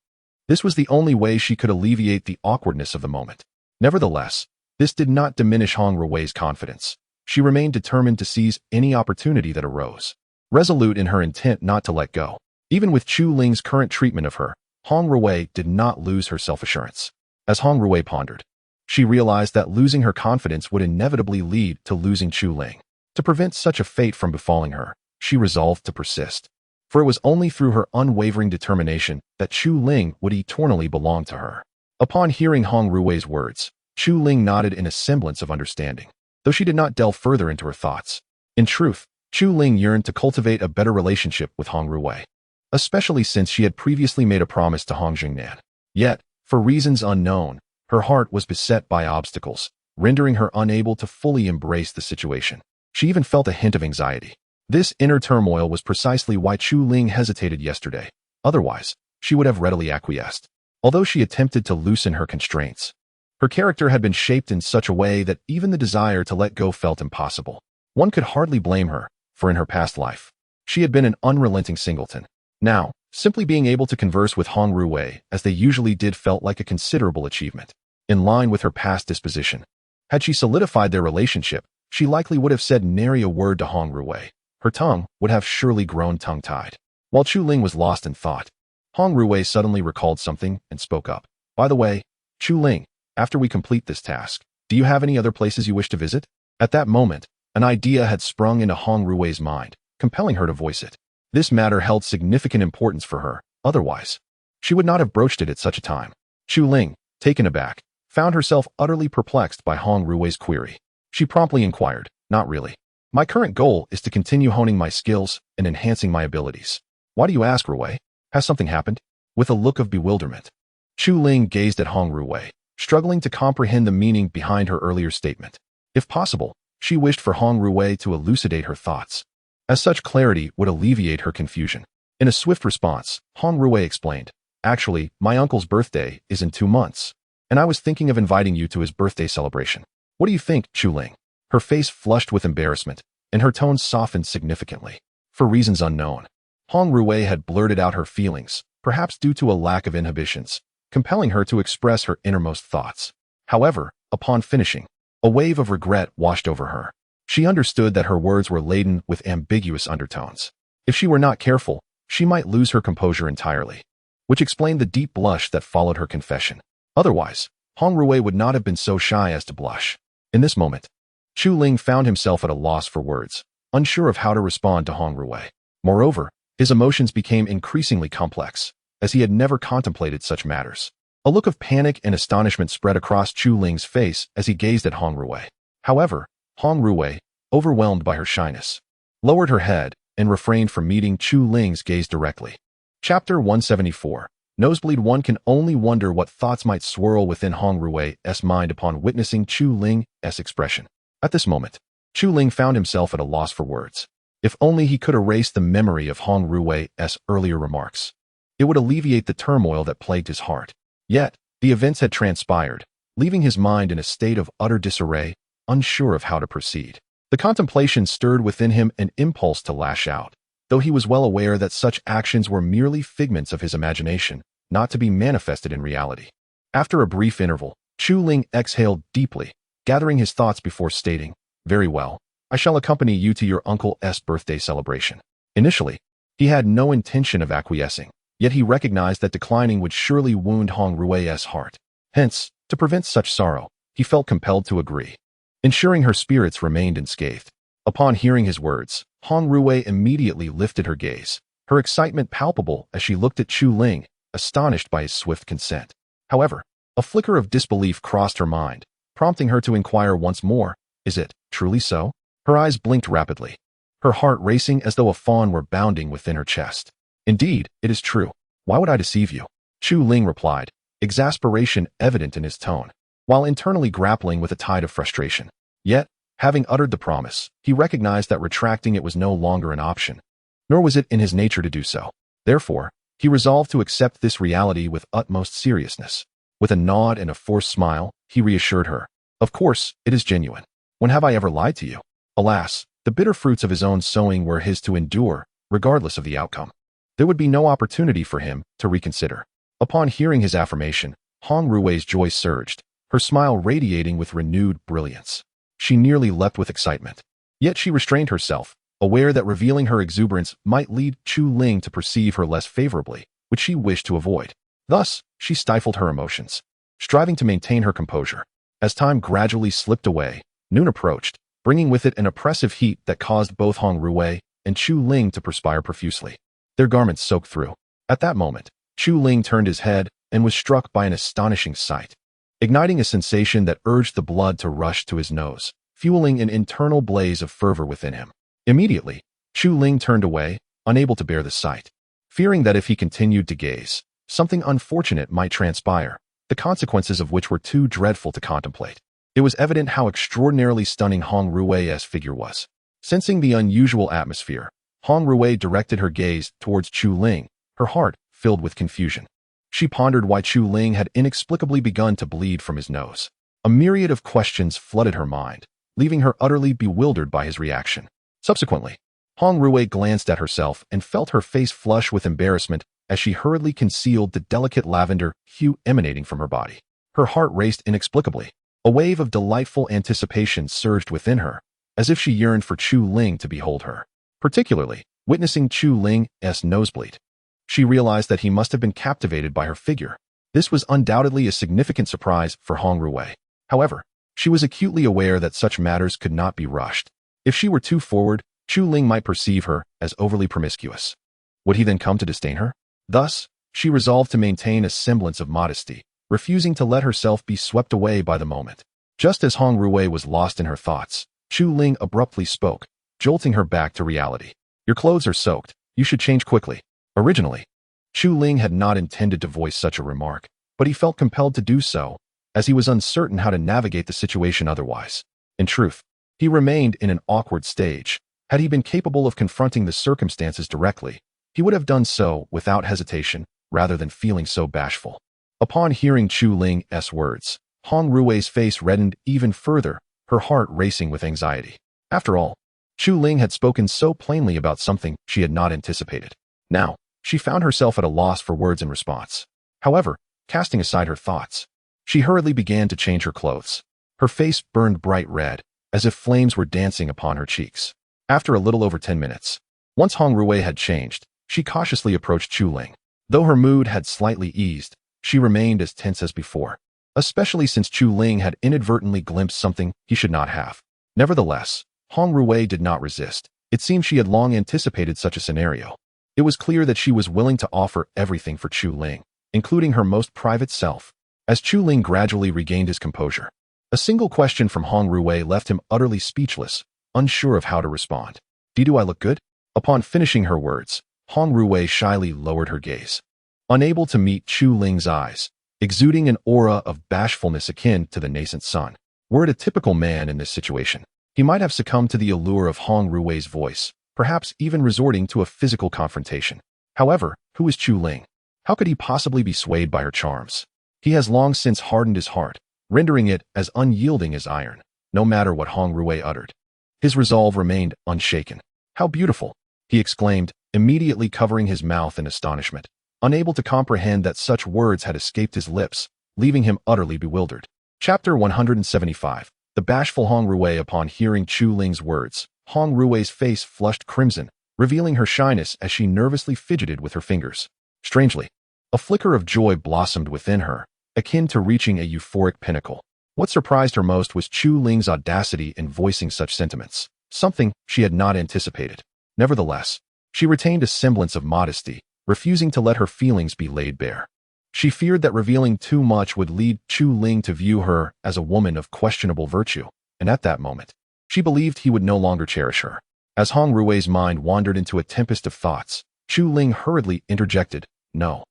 this was the only way she could alleviate the awkwardness of the moment. Nevertheless, this did not diminish Hong Ruwei's confidence. She remained determined to seize any opportunity that arose, resolute in her intent not to let go. Even with Chu Ling's current treatment of her, Hong Ruwei did not lose her self-assurance. As Hong Ruwei pondered, she realized that losing her confidence would inevitably lead to losing Chu Ling. To prevent such a fate from befalling her, she resolved to persist. For it was only through her unwavering determination that Chu Ling would eternally belong to her. Upon hearing Hong Ruwei's words, Chu Ling nodded in a semblance of understanding, though she did not delve further into her thoughts. In truth, Chu Ling yearned to cultivate a better relationship with Hong Ruwei, especially since she had previously made a promise to Hong Jingnan. Yet, for reasons unknown, her heart was beset by obstacles, rendering her unable to fully embrace the situation. She even felt a hint of anxiety. This inner turmoil was precisely why Chu Ling hesitated yesterday. Otherwise, she would have readily acquiesced. Although she attempted to loosen her constraints, her character had been shaped in such a way that even the desire to let go felt impossible. One could hardly blame her, for in her past life, she had been an unrelenting singleton. Now, simply being able to converse with Hong Ruwei as they usually did felt like a considerable achievement. In line with her past disposition, had she solidified their relationship, she likely would have said nary a word to Hong Ruwei. Her tongue would have surely grown tongue-tied. While Chu Ling was lost in thought, Hong Ruwei suddenly recalled something and spoke up. "By the way, Chu Ling, after we complete this task, do you have any other places you wish to visit?" At that moment, an idea had sprung into Hong Ruwei's mind, compelling her to voice it. This matter held significant importance for her. Otherwise, she would not have broached it at such a time. Chu Ling, taken aback, found herself utterly perplexed by Hong Ruwei's query. She promptly inquired, "Not really. My current goal is to continue honing my skills and enhancing my abilities." "Why do you ask, Ruwei? Has something happened?" With a look of bewilderment, Chu Ling gazed at Hong Ruwei, struggling to comprehend the meaning behind her earlier statement. If possible, she wished for Hong Ruwei to elucidate her thoughts. as such clarity would alleviate her confusion. In a swift response, Hong Rui explained, "Actually, my uncle's birthday is in 2 months, and I was thinking of inviting you to his birthday celebration. What do you think, Chu Ling?" Her face flushed with embarrassment, and her tone softened significantly. For reasons unknown, Hong Rui had blurted out her feelings, perhaps due to a lack of inhibitions, compelling her to express her innermost thoughts. However, upon finishing, a wave of regret washed over her. She understood that her words were laden with ambiguous undertones. If she were not careful, she might lose her composure entirely, which explained the deep blush that followed her confession. Otherwise, Hong Rui would not have been so shy as to blush. In this moment, Chu Ling found himself at a loss for words, unsure of how to respond to Hong Rui. Moreover, his emotions became increasingly complex, as he had never contemplated such matters. A look of panic and astonishment spread across Chu Ling's face as he gazed at Hong Rui. However, Hong Rui, overwhelmed by her shyness, lowered her head and refrained from meeting Chu Ling's gaze directly. Chapter 174. Nosebleed. One can only wonder what thoughts might swirl within Hong Rui's mind upon witnessing Chu Ling's expression. At this moment, Chu Ling found himself at a loss for words. If only he could erase the memory of Hong Rui's earlier remarks, it would alleviate the turmoil that plagued his heart. Yet, the events had transpired, leaving his mind in a state of utter disarray, unsure of how to proceed. The contemplation stirred within him an impulse to lash out, though he was well aware that such actions were merely figments of his imagination, not to be manifested in reality. After a brief interval, Chu Ling exhaled deeply, gathering his thoughts before stating, "Very well, I shall accompany you to your uncle's birthday celebration." Initially, he had no intention of acquiescing, yet he recognized that declining would surely wound Hong Rui's heart. Hence, to prevent such sorrow, he felt compelled to agree, ensuring her spirits remained unscathed. Upon hearing his words, Hong Rui immediately lifted her gaze, her excitement palpable as she looked at Chu Ling, astonished by his swift consent. However, a flicker of disbelief crossed her mind, prompting her to inquire once more, "Is it truly so?" Her eyes blinked rapidly, her heart racing as though a fawn were bounding within her chest. "Indeed, it is true. Why would I deceive you?" Chu Ling replied, exasperation evident in his tone, while internally grappling with a tide of frustration. Yet, having uttered the promise, he recognized that retracting it was no longer an option, nor was it in his nature to do so. Therefore, he resolved to accept this reality with utmost seriousness. With a nod and a forced smile, he reassured her, "Of course, it is genuine. When have I ever lied to you?" Alas, the bitter fruits of his own sowing were his to endure, regardless of the outcome. There would be no opportunity for him to reconsider. Upon hearing his affirmation, Hong Rui's joy surged, her smile radiating with renewed brilliance. She nearly leapt with excitement. Yet she restrained herself, aware that revealing her exuberance might lead Chu Ling to perceive her less favorably, which she wished to avoid. Thus, she stifled her emotions, striving to maintain her composure. As time gradually slipped away, noon approached, bringing with it an oppressive heat that caused both Hong Rui and Chu Ling to perspire profusely. Their garments soaked through. At that moment, Chu Ling turned his head and was struck by an astonishing sight, igniting a sensation that urged the blood to rush to his nose, fueling an internal blaze of fervor within him. Immediately, Chu Ling turned away, unable to bear the sight, fearing that if he continued to gaze, something unfortunate might transpire, the consequences of which were too dreadful to contemplate. It was evident how extraordinarily stunning Hong Rui's figure was. Sensing the unusual atmosphere, Hong Rui directed her gaze towards Chu Ling, her heart filled with confusion. She pondered why Chu Ling had inexplicably begun to bleed from his nose. A myriad of questions flooded her mind, leaving her utterly bewildered by his reaction. Subsequently, Hong Rui glanced at herself and felt her face flush with embarrassment as she hurriedly concealed the delicate lavender hue emanating from her body. Her heart raced inexplicably. A wave of delightful anticipation surged within her, as if she yearned for Chu Ling to behold her. Particularly, witnessing Chu Ling's nosebleed, she realized that he must have been captivated by her figure. This was undoubtedly a significant surprise for Hong Rui. However, she was acutely aware that such matters could not be rushed. If she were too forward, Chu Ling might perceive her as overly promiscuous. Would he then come to disdain her? Thus, she resolved to maintain a semblance of modesty, refusing to let herself be swept away by the moment. Just as Hong Rui was lost in her thoughts, Chu Ling abruptly spoke, jolting her back to reality. "Your clothes are soaked. You should change quickly." Originally, Chu Ling had not intended to voice such a remark, but he felt compelled to do so, as he was uncertain how to navigate the situation otherwise. In truth, he remained in an awkward stage, Had he been capable of confronting the circumstances directly, he would have done so without hesitation, rather than feeling so bashful. Upon hearing Chu Ling's words, Hong Rui's face reddened even further, her heart racing with anxiety. After all, Chu Ling had spoken so plainly about something she had not anticipated. Now, she found herself at a loss for words in response. However, casting aside her thoughts, she hurriedly began to change her clothes. Her face burned bright red, as if flames were dancing upon her cheeks. After a little over 10 minutes, once Hong Rui had changed, she cautiously approached Chu Ling. Though her mood had slightly eased, she remained as tense as before, especially since Chu Ling had inadvertently glimpsed something he should not have. Nevertheless, Hong Rui did not resist. It seemed she had long anticipated such a scenario. It was clear that she was willing to offer everything for Chu Ling, including her most private self. As Chu Ling gradually regained his composure, a single question from Hong Rui left him utterly speechless, unsure of how to respond. Do I look good? Upon finishing her words, Hong Rui shyly lowered her gaze. Unable to meet Chu Ling's eyes, exuding an aura of bashfulness akin to the nascent sun. Were it a typical man in this situation, he might have succumbed to the allure of Hong Rui's voice, perhaps even resorting to a physical confrontation. However, who is Chu Ling? How could he possibly be swayed by her charms? He has long since hardened his heart, rendering it as unyielding as iron, no matter what Hong Rui uttered. His resolve remained unshaken. How beautiful! He exclaimed, immediately covering his mouth in astonishment, unable to comprehend that such words had escaped his lips, leaving him utterly bewildered. Chapter 175. The bashful Hong Rui. Upon hearing Chu Ling's words, Hong Rui's face flushed crimson, revealing her shyness as she nervously fidgeted with her fingers. Strangely, a flicker of joy blossomed within her, akin to reaching a euphoric pinnacle. What surprised her most was Chu Ling's audacity in voicing such sentiments, something she had not anticipated. Nevertheless, she retained a semblance of modesty, refusing to let her feelings be laid bare. She feared that revealing too much would lead Chu Ling to view her as a woman of questionable virtue, and at that moment, she believed he would no longer cherish her. As Hong Rui's mind wandered into a tempest of thoughts, Chu Ling hurriedly interjected, "No,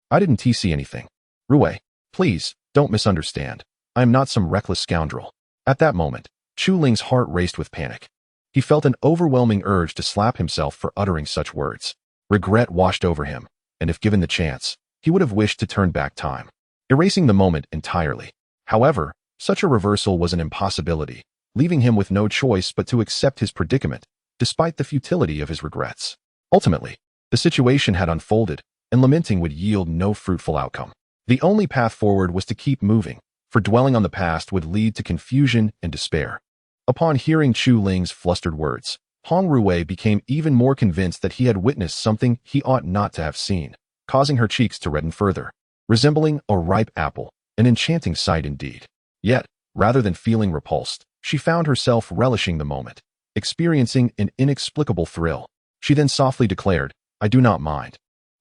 I didn't see anything. Rui, please, don't misunderstand. I am not some reckless scoundrel." At that moment, Chu Ling's heart raced with panic. He felt an overwhelming urge to slap himself for uttering such words. Regret washed over him, and if given the chance, he would have wished to turn back time, erasing the moment entirely. However, such a reversal was an impossibility, leaving him with no choice but to accept his predicament, despite the futility of his regrets. Ultimately, the situation had unfolded, and lamenting would yield no fruitful outcome. The only path forward was to keep moving, for dwelling on the past would lead to confusion and despair. Upon hearing Chu Ling's flustered words, Hong Rui became even more convinced that he had witnessed something he ought not to have seen, causing her cheeks to redden further. Resembling a ripe apple, an enchanting sight indeed. Yet, rather than feeling repulsed, she found herself relishing the moment, experiencing an inexplicable thrill. She then softly declared, "I do not mind.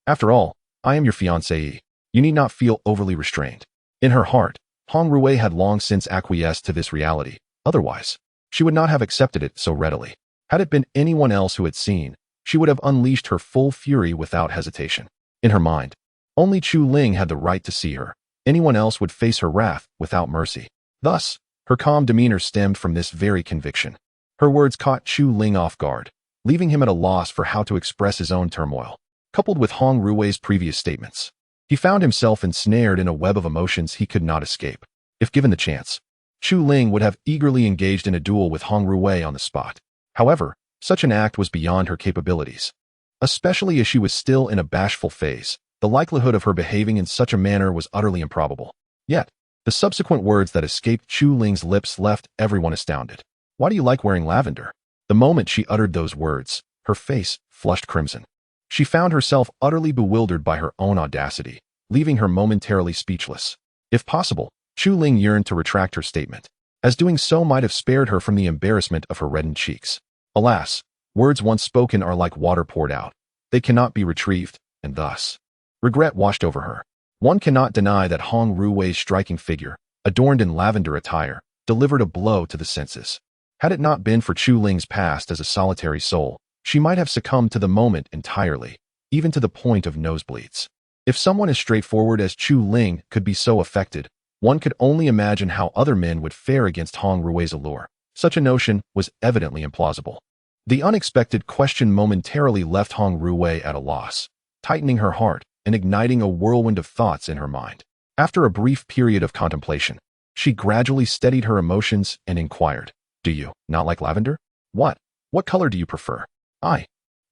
After all, I am your fiancée. You need not feel overly restrained." In her heart, Hong Rui had long since acquiesced to this reality. Otherwise, she would not have accepted it so readily. Had it been anyone else who had seen, she would have unleashed her full fury without hesitation. In her mind, only Chu Ling had the right to see her. Anyone else would face her wrath without mercy. Thus, her calm demeanor stemmed from this very conviction. Her words caught Chu Ling off guard, leaving him at a loss for how to express his own turmoil. Coupled with Hong Rui's previous statements, he found himself ensnared in a web of emotions he could not escape. If given the chance, Chu Ling would have eagerly engaged in a duel with Hong Rui on the spot. However, such an act was beyond her capabilities. Especially as she was still in a bashful phase, the likelihood of her behaving in such a manner was utterly improbable. Yet, the subsequent words that escaped Chu Ling's lips left everyone astounded. "Why do you like wearing lavender?" The moment she uttered those words, her face flushed crimson. She found herself utterly bewildered by her own audacity, leaving her momentarily speechless. If possible, Chu Ling yearned to retract her statement, as doing so might have spared her from the embarrassment of her reddened cheeks. Alas, words once spoken are like water poured out. They cannot be retrieved, and thus, regret washed over her. One cannot deny that Hong Rui's striking figure, adorned in lavender attire, delivered a blow to the senses. Had it not been for Chu Ling's past as a solitary soul, she might have succumbed to the moment entirely, even to the point of nosebleeds. If someone as straightforward as Chu Ling could be so affected, one could only imagine how other men would fare against Hong Rui's allure. Such a notion was evidently implausible. The unexpected question momentarily left Hong Ruwei at a loss, tightening her heart and igniting a whirlwind of thoughts in her mind. After a brief period of contemplation, she gradually steadied her emotions and inquired, "Do you not like lavender? What? What color do you prefer?" I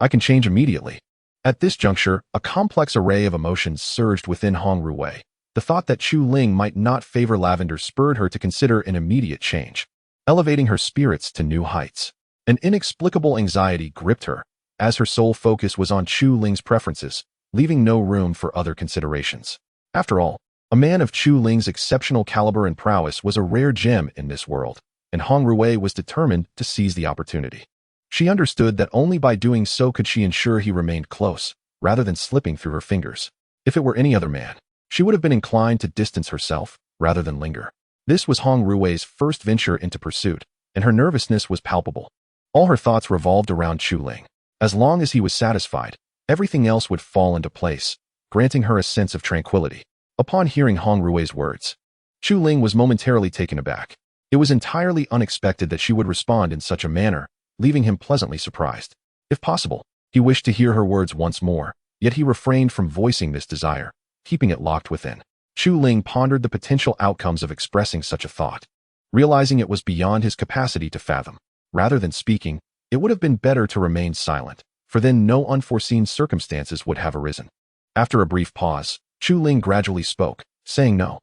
can change immediately." At this juncture, a complex array of emotions surged within Hong Ruwei. The thought that Chu Ling might not favor lavender spurred her to consider an immediate change, elevating her spirits to new heights. An inexplicable anxiety gripped her, as her sole focus was on Chu Ling's preferences, leaving no room for other considerations. After all, a man of Chu Ling's exceptional caliber and prowess was a rare gem in this world, and Hong Ruwei was determined to seize the opportunity. She understood that only by doing so could she ensure he remained close, rather than slipping through her fingers. If it were any other man, she would have been inclined to distance herself, rather than linger. This was Hong Ruwei's first venture into pursuit, and her nervousness was palpable. All her thoughts revolved around Chu Ling. As long as he was satisfied, everything else would fall into place, granting her a sense of tranquility. Upon hearing Hong Ruwei's words, Chu Ling was momentarily taken aback. It was entirely unexpected that she would respond in such a manner, leaving him pleasantly surprised. If possible, he wished to hear her words once more, yet he refrained from voicing this desire, keeping it locked within. Chu Ling pondered the potential outcomes of expressing such a thought, realizing it was beyond his capacity to fathom. Rather than speaking, it would have been better to remain silent, for then no unforeseen circumstances would have arisen. After a brief pause, Chu Ling gradually spoke, saying, "No.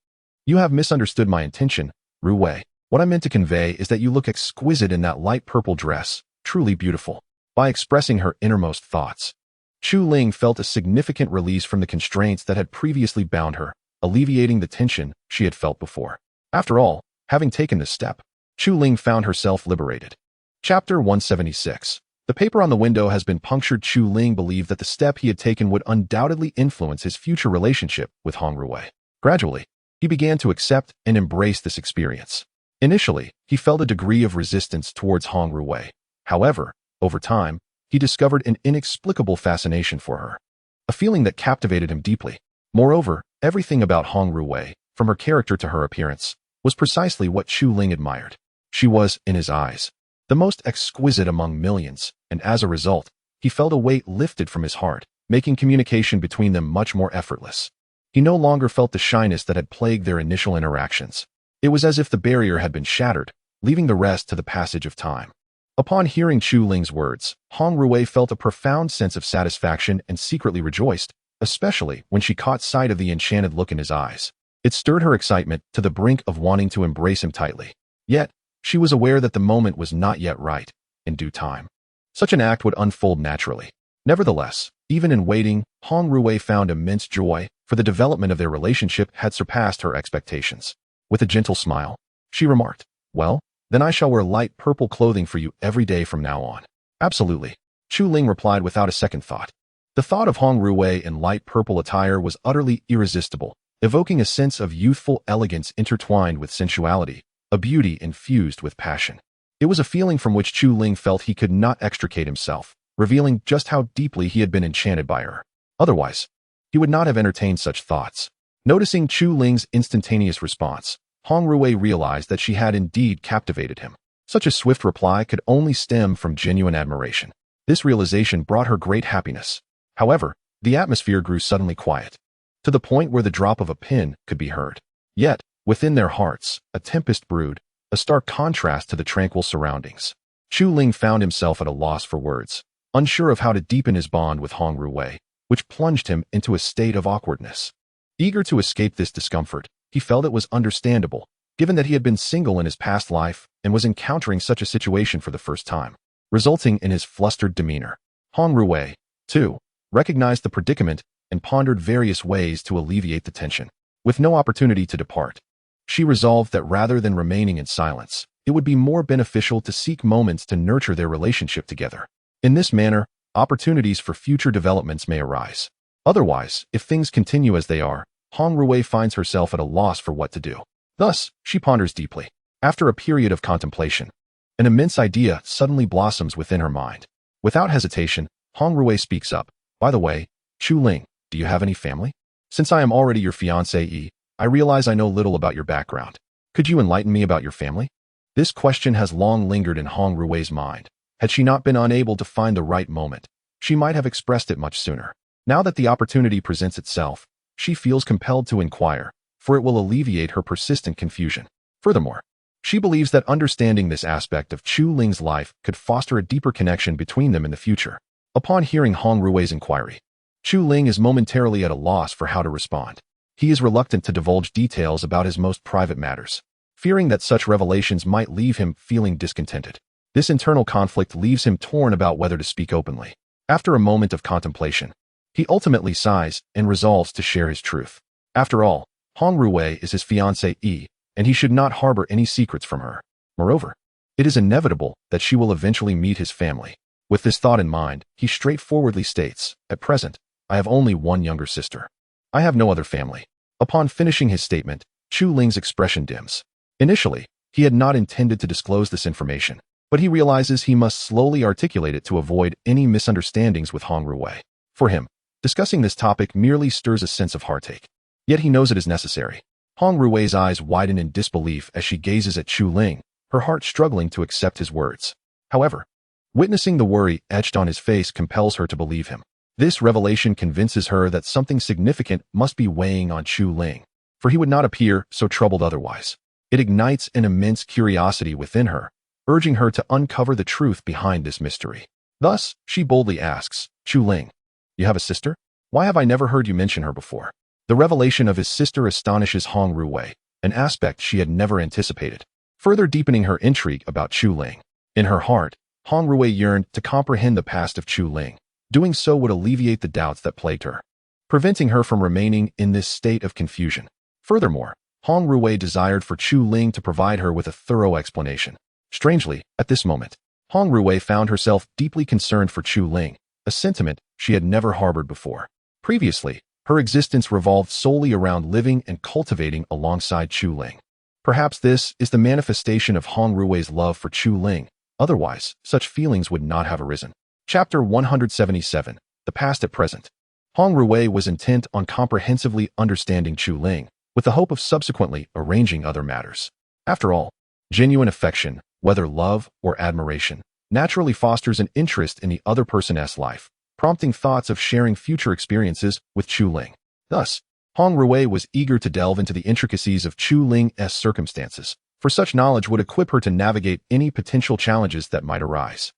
You have misunderstood my intention, Ruwei. What I meant to convey is that you look exquisite in that light purple dress, truly beautiful." By expressing her innermost thoughts, Chu Ling felt a significant release from the constraints that had previously bound her, alleviating the tension she had felt before. After all, having taken this step, Chu Ling found herself liberated. Chapter 176. The paper on the window has been punctured. Chu Ling believed that the step he had taken would undoubtedly influence his future relationship with Hong Ruwei. Gradually, he began to accept and embrace this experience. Initially, he felt a degree of resistance towards Hong Ruwei. However, over time, he discovered an inexplicable fascination for her, a feeling that captivated him deeply. Moreover, everything about Hong Ruwei, from her character to her appearance, was precisely what Chu Ling admired. She was, in his eyes, the most exquisite among millions, and as a result, he felt a weight lifted from his heart, making communication between them much more effortless. He no longer felt the shyness that had plagued their initial interactions. It was as if the barrier had been shattered, leaving the rest to the passage of time. Upon hearing Chu Ling's words, Hong Ruwei felt a profound sense of satisfaction and secretly rejoiced, especially when she caught sight of the enchanted look in his eyes. It stirred her excitement to the brink of wanting to embrace him tightly. Yet, she was aware that the moment was not yet right. In due time, such an act would unfold naturally. Nevertheless, even in waiting, Hong Ruwei found immense joy, for the development of their relationship had surpassed her expectations. With a gentle smile, she remarked, "Well, then I shall wear light purple clothing for you every day from now on." "Absolutely," Chu Ling replied without a second thought. The thought of Hong Ruwei in light purple attire was utterly irresistible, evoking a sense of youthful elegance intertwined with sensuality, a beauty infused with passion. It was a feeling from which Chu Ling felt he could not extricate himself, revealing just how deeply he had been enchanted by her. Otherwise, he would not have entertained such thoughts. Noticing Chu Ling's instantaneous response, Hong Ruwei realized that she had indeed captivated him. Such a swift reply could only stem from genuine admiration. This realization brought her great happiness. However, the atmosphere grew suddenly quiet, to the point where the drop of a pin could be heard. Yet, within their hearts, a tempest brewed, a stark contrast to the tranquil surroundings. Chu Ling found himself at a loss for words, unsure of how to deepen his bond with Hong Ruwei, which plunged him into a state of awkwardness. Eager to escape this discomfort, he felt it was understandable, given that he had been single in his past life and was encountering such a situation for the first time, resulting in his flustered demeanor. Hong Ruwei, too, recognized the predicament and pondered various ways to alleviate the tension. With no opportunity to depart, she resolved that rather than remaining in silence, it would be more beneficial to seek moments to nurture their relationship together. In this manner, opportunities for future developments may arise. Otherwise, if things continue as they are, Hong Ruwei finds herself at a loss for what to do. Thus, she ponders deeply. After a period of contemplation, an immense idea suddenly blossoms within her mind. Without hesitation, Hong Ruwei speaks up. "By the way, Chu Ling, do you have any family? Since I am already your fiancée, I realize I know little about your background. Could you enlighten me about your family?" This question has long lingered in Hong Ruwei's mind, Had she not been unable to find the right moment, she might have expressed it much sooner. Now that the opportunity presents itself, she feels compelled to inquire, for it will alleviate her persistent confusion. Furthermore, she believes that understanding this aspect of Chu Ling's life could foster a deeper connection between them in the future. Upon hearing Hong Rui's inquiry, Chu Ling is momentarily at a loss for how to respond. He is reluctant to divulge details about his most private matters, fearing that such revelations might leave him feeling discontented. This internal conflict leaves him torn about whether to speak openly. After a moment of contemplation, he ultimately sighs and resolves to share his truth. After all, Hong Rui is his fiancée, and he should not harbor any secrets from her. Moreover, it is inevitable that she will eventually meet his family. With this thought in mind, he straightforwardly states, "At present, I have only one younger sister. I have no other family." Upon finishing his statement, Chu Ling's expression dims. Initially, he had not intended to disclose this information, but he realizes he must slowly articulate it to avoid any misunderstandings with Hong Rui. For him, discussing this topic merely stirs a sense of heartache. Yet he knows it is necessary. Hong Rui's eyes widen in disbelief as she gazes at Chu Ling, her heart struggling to accept his words. However, witnessing the worry etched on his face compels her to believe him. This revelation convinces her that something significant must be weighing on Chu Ling, for he would not appear so troubled otherwise. It ignites an immense curiosity within her, urging her to uncover the truth behind this mystery. Thus, she boldly asks, "Chu Ling, you have a sister? Why have I never heard you mention her before?" The revelation of his sister astonishes Hong Rui, an aspect she had never anticipated, further deepening her intrigue about Chu Ling. In her heart, Hong Rui yearned to comprehend the past of Chu Ling. Doing so would alleviate the doubts that plagued her, preventing her from remaining in this state of confusion. Furthermore, Hong Rui desired for Chu Ling to provide her with a thorough explanation. Strangely, at this moment, Hong Rui found herself deeply concerned for Chu Ling, a sentiment she had never harbored before. Previously, her existence revolved solely around living and cultivating alongside Chu Ling. Perhaps this is the manifestation of Hong Rui's love for Chu Ling. Otherwise, such feelings would not have arisen. Chapter 177, The Past at Present. Hong Rui was intent on comprehensively understanding Chu Ling, with the hope of subsequently arranging other matters. After all, genuine affection, whether love or admiration, naturally fosters an interest in the other person's life, prompting thoughts of sharing future experiences with Chu Ling. Thus, Hong Rui was eager to delve into the intricacies of Chu Ling's circumstances, for such knowledge would equip her to navigate any potential challenges that might arise.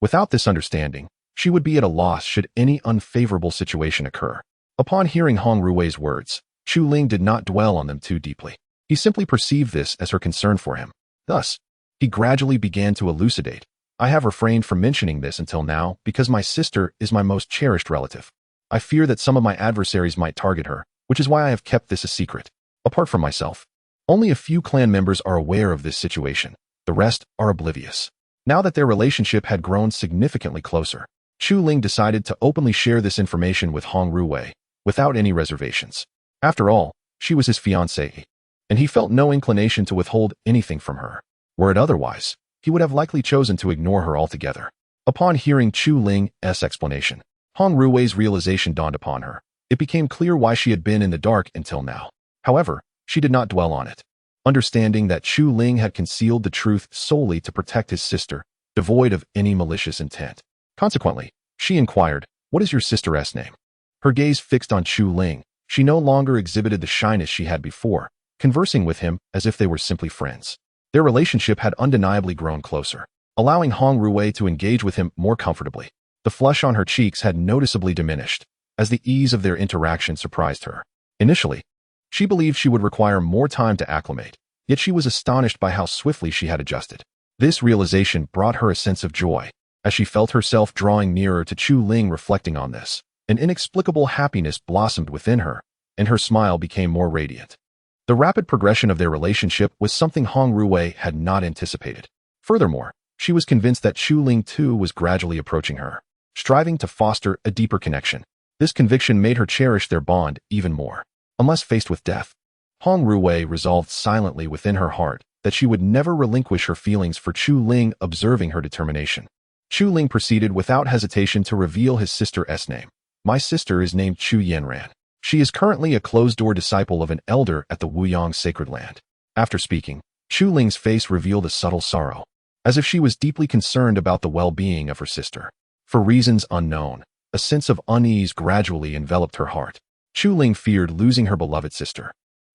Without this understanding, she would be at a loss should any unfavorable situation occur. Upon hearing Hong Rui's words, Chu Ling did not dwell on them too deeply. He simply perceived this as her concern for him. Thus, he gradually began to elucidate. "I have refrained from mentioning this until now because my sister is my most cherished relative. I fear that some of my adversaries might target her, which is why I have kept this a secret. Apart from myself, only a few clan members are aware of this situation. The rest are oblivious." Now that their relationship had grown significantly closer, Chu Ling decided to openly share this information with Hong Rui, without any reservations. After all, she was his fiancée, and he felt no inclination to withhold anything from her. Were it otherwise, he would have likely chosen to ignore her altogether. Upon hearing Chu Ling's explanation, Hong Rui's realization dawned upon her. It became clear why she had been in the dark until now. However, she did not dwell on it. Understanding that Chu Ling had concealed the truth solely to protect his sister, devoid of any malicious intent. Consequently, she inquired, "What is your sister's name?" Her gaze fixed on Chu Ling, she no longer exhibited the shyness she had before, conversing with him as if they were simply friends. Their relationship had undeniably grown closer, allowing Hong Rui to engage with him more comfortably. The flush on her cheeks had noticeably diminished, as the ease of their interaction surprised her. Initially, she believed she would require more time to acclimate, yet she was astonished by how swiftly she had adjusted. This realization brought her a sense of joy, as she felt herself drawing nearer to Chu Ling. Reflecting on this, an inexplicable happiness blossomed within her, and her smile became more radiant. The rapid progression of their relationship was something Hong Rui had not anticipated. Furthermore, she was convinced that Chu Ling too was gradually approaching her, striving to foster a deeper connection. This conviction made her cherish their bond even more. Unless faced with death, Hong Rui resolved silently within her heart that she would never relinquish her feelings for Chu Ling. Observing her determination, Chu Ling proceeded without hesitation to reveal his sister's name. "My sister is named Chu Yanran. She is currently a closed-door disciple of an elder at the Wuyang sacred land." After speaking, Chu Ling's face revealed a subtle sorrow. as if she was deeply concerned about the well-being of her sister. For reasons unknown, a sense of unease gradually enveloped her heart. Chu Ling feared losing her beloved sister.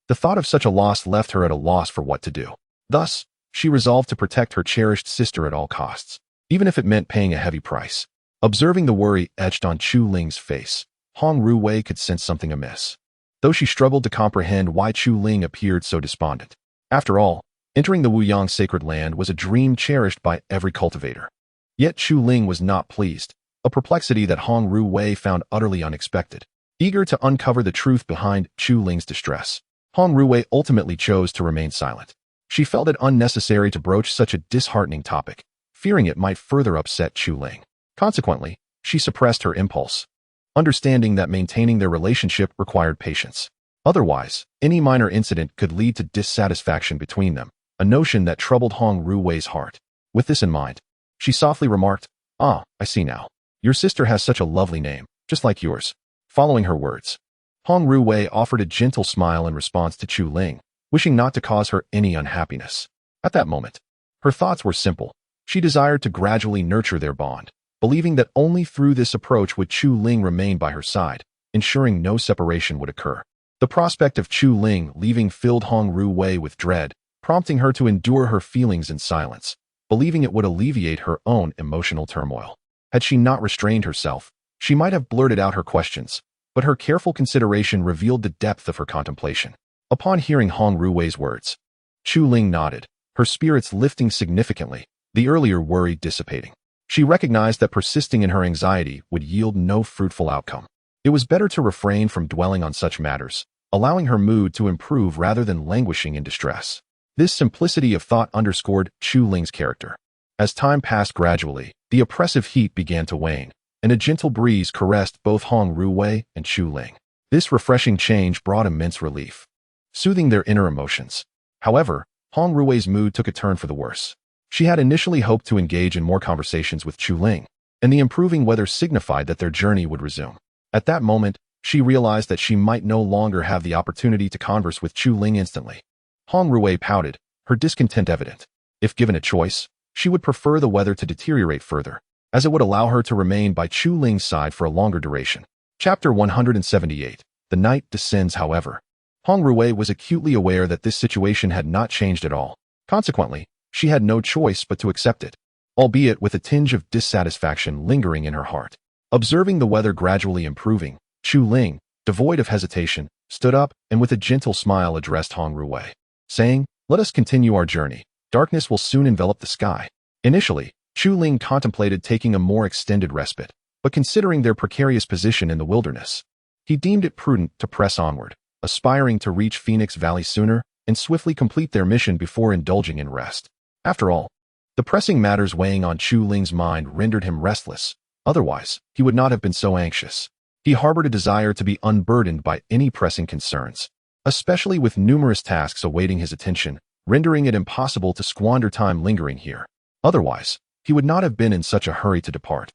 The thought of such a loss left her at a loss for what to do. Thus, she resolved to protect her cherished sister at all costs, even if it meant paying a heavy price. Observing the worry etched on Chu Ling's face, Hong Ruwei could sense something amiss, though she struggled to comprehend why Chu Ling appeared so despondent. After all, entering the Wuyang sacred land was a dream cherished by every cultivator. Yet Chu Ling was not pleased, a perplexity that Hong Ruwei found utterly unexpected. Eager to uncover the truth behind Chu Ling's distress, Hong Ruwei ultimately chose to remain silent. She felt it unnecessary to broach such a disheartening topic, fearing it might further upset Chu Ling. Consequently, she suppressed her impulse, understanding that maintaining their relationship required patience. Otherwise, any minor incident could lead to dissatisfaction between them, a notion that troubled Hong Ruwei's heart. With this in mind, she softly remarked, "Ah, I see now. Your sister has such a lovely name, just like yours." Following her words, Hong Ruwei offered a gentle smile in response to Chu Ling, wishing not to cause her any unhappiness. At that moment, her thoughts were simple. She desired to gradually nurture their bond, believing that only through this approach would Chu Ling remain by her side, ensuring no separation would occur. The prospect of Chu Ling leaving filled Hong Ruwei with dread, prompting her to endure her feelings in silence, believing it would alleviate her own emotional turmoil. Had she not restrained herself, she might have blurted out her questions, but her careful consideration revealed the depth of her contemplation. Upon hearing Hong Ruwei's words, Chu Ling nodded, her spirits lifting significantly, the earlier worry dissipating. She recognized that persisting in her anxiety would yield no fruitful outcome. It was better to refrain from dwelling on such matters, allowing her mood to improve rather than languishing in distress. This simplicity of thought underscored Chu Ling's character. As time passed gradually, the oppressive heat began to wane, and a gentle breeze caressed both Hong Ruwei and Chu Ling. This refreshing change brought immense relief, soothing their inner emotions. However, Hong Ruwei's mood took a turn for the worse. She had initially hoped to engage in more conversations with Chu Ling, and the improving weather signified that their journey would resume. At that moment, she realized that she might no longer have the opportunity to converse with Chu Ling instantly. Hong Ruwei pouted, her discontent evident. If given a choice, she would prefer the weather to deteriorate further, as it would allow her to remain by Chu Ling's side for a longer duration. Chapter 178. The night descends. However, Hong Ruwei was acutely aware that this situation had not changed at all. Consequently, she had no choice but to accept it, albeit with a tinge of dissatisfaction lingering in her heart. Observing the weather gradually improving, Chu Ling, devoid of hesitation, stood up and with a gentle smile addressed Hong Ruwei, saying, "Let us continue our journey. Darkness will soon envelop the sky." Initially, Chu Ling contemplated taking a more extended respite, but considering their precarious position in the wilderness, he deemed it prudent to press onward, aspiring to reach Phoenix Valley sooner and swiftly complete their mission before indulging in rest. After all, the pressing matters weighing on Chu Ling's mind rendered him restless. Otherwise, he would not have been so anxious. He harbored a desire to be unburdened by any pressing concerns, especially with numerous tasks awaiting his attention, rendering it impossible to squander time lingering here. Otherwise, he would not have been in such a hurry to depart.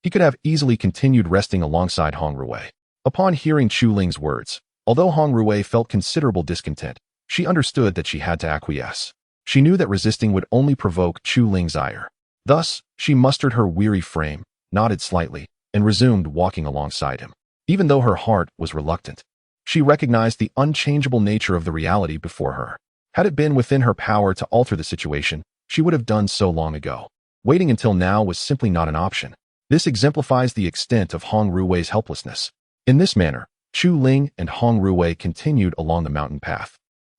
He could have easily continued resting alongside Hong Ruwei. Upon hearing Chu Ling's words, although Hong Ruwei felt considerable discontent, she understood that she had to acquiesce. She knew that resisting would only provoke Chu Ling's ire. Thus, she mustered her weary frame, nodded slightly, and resumed walking alongside him. Even though her heart was reluctant, she recognized the unchangeable nature of the reality before her. Had it been within her power to alter the situation, she would have done so long ago. Waiting until now was simply not an option. This exemplifies the extent of Hong Ruwei's helplessness. In this manner, Chu Ling and Hong Ruwei continued along the mountain path,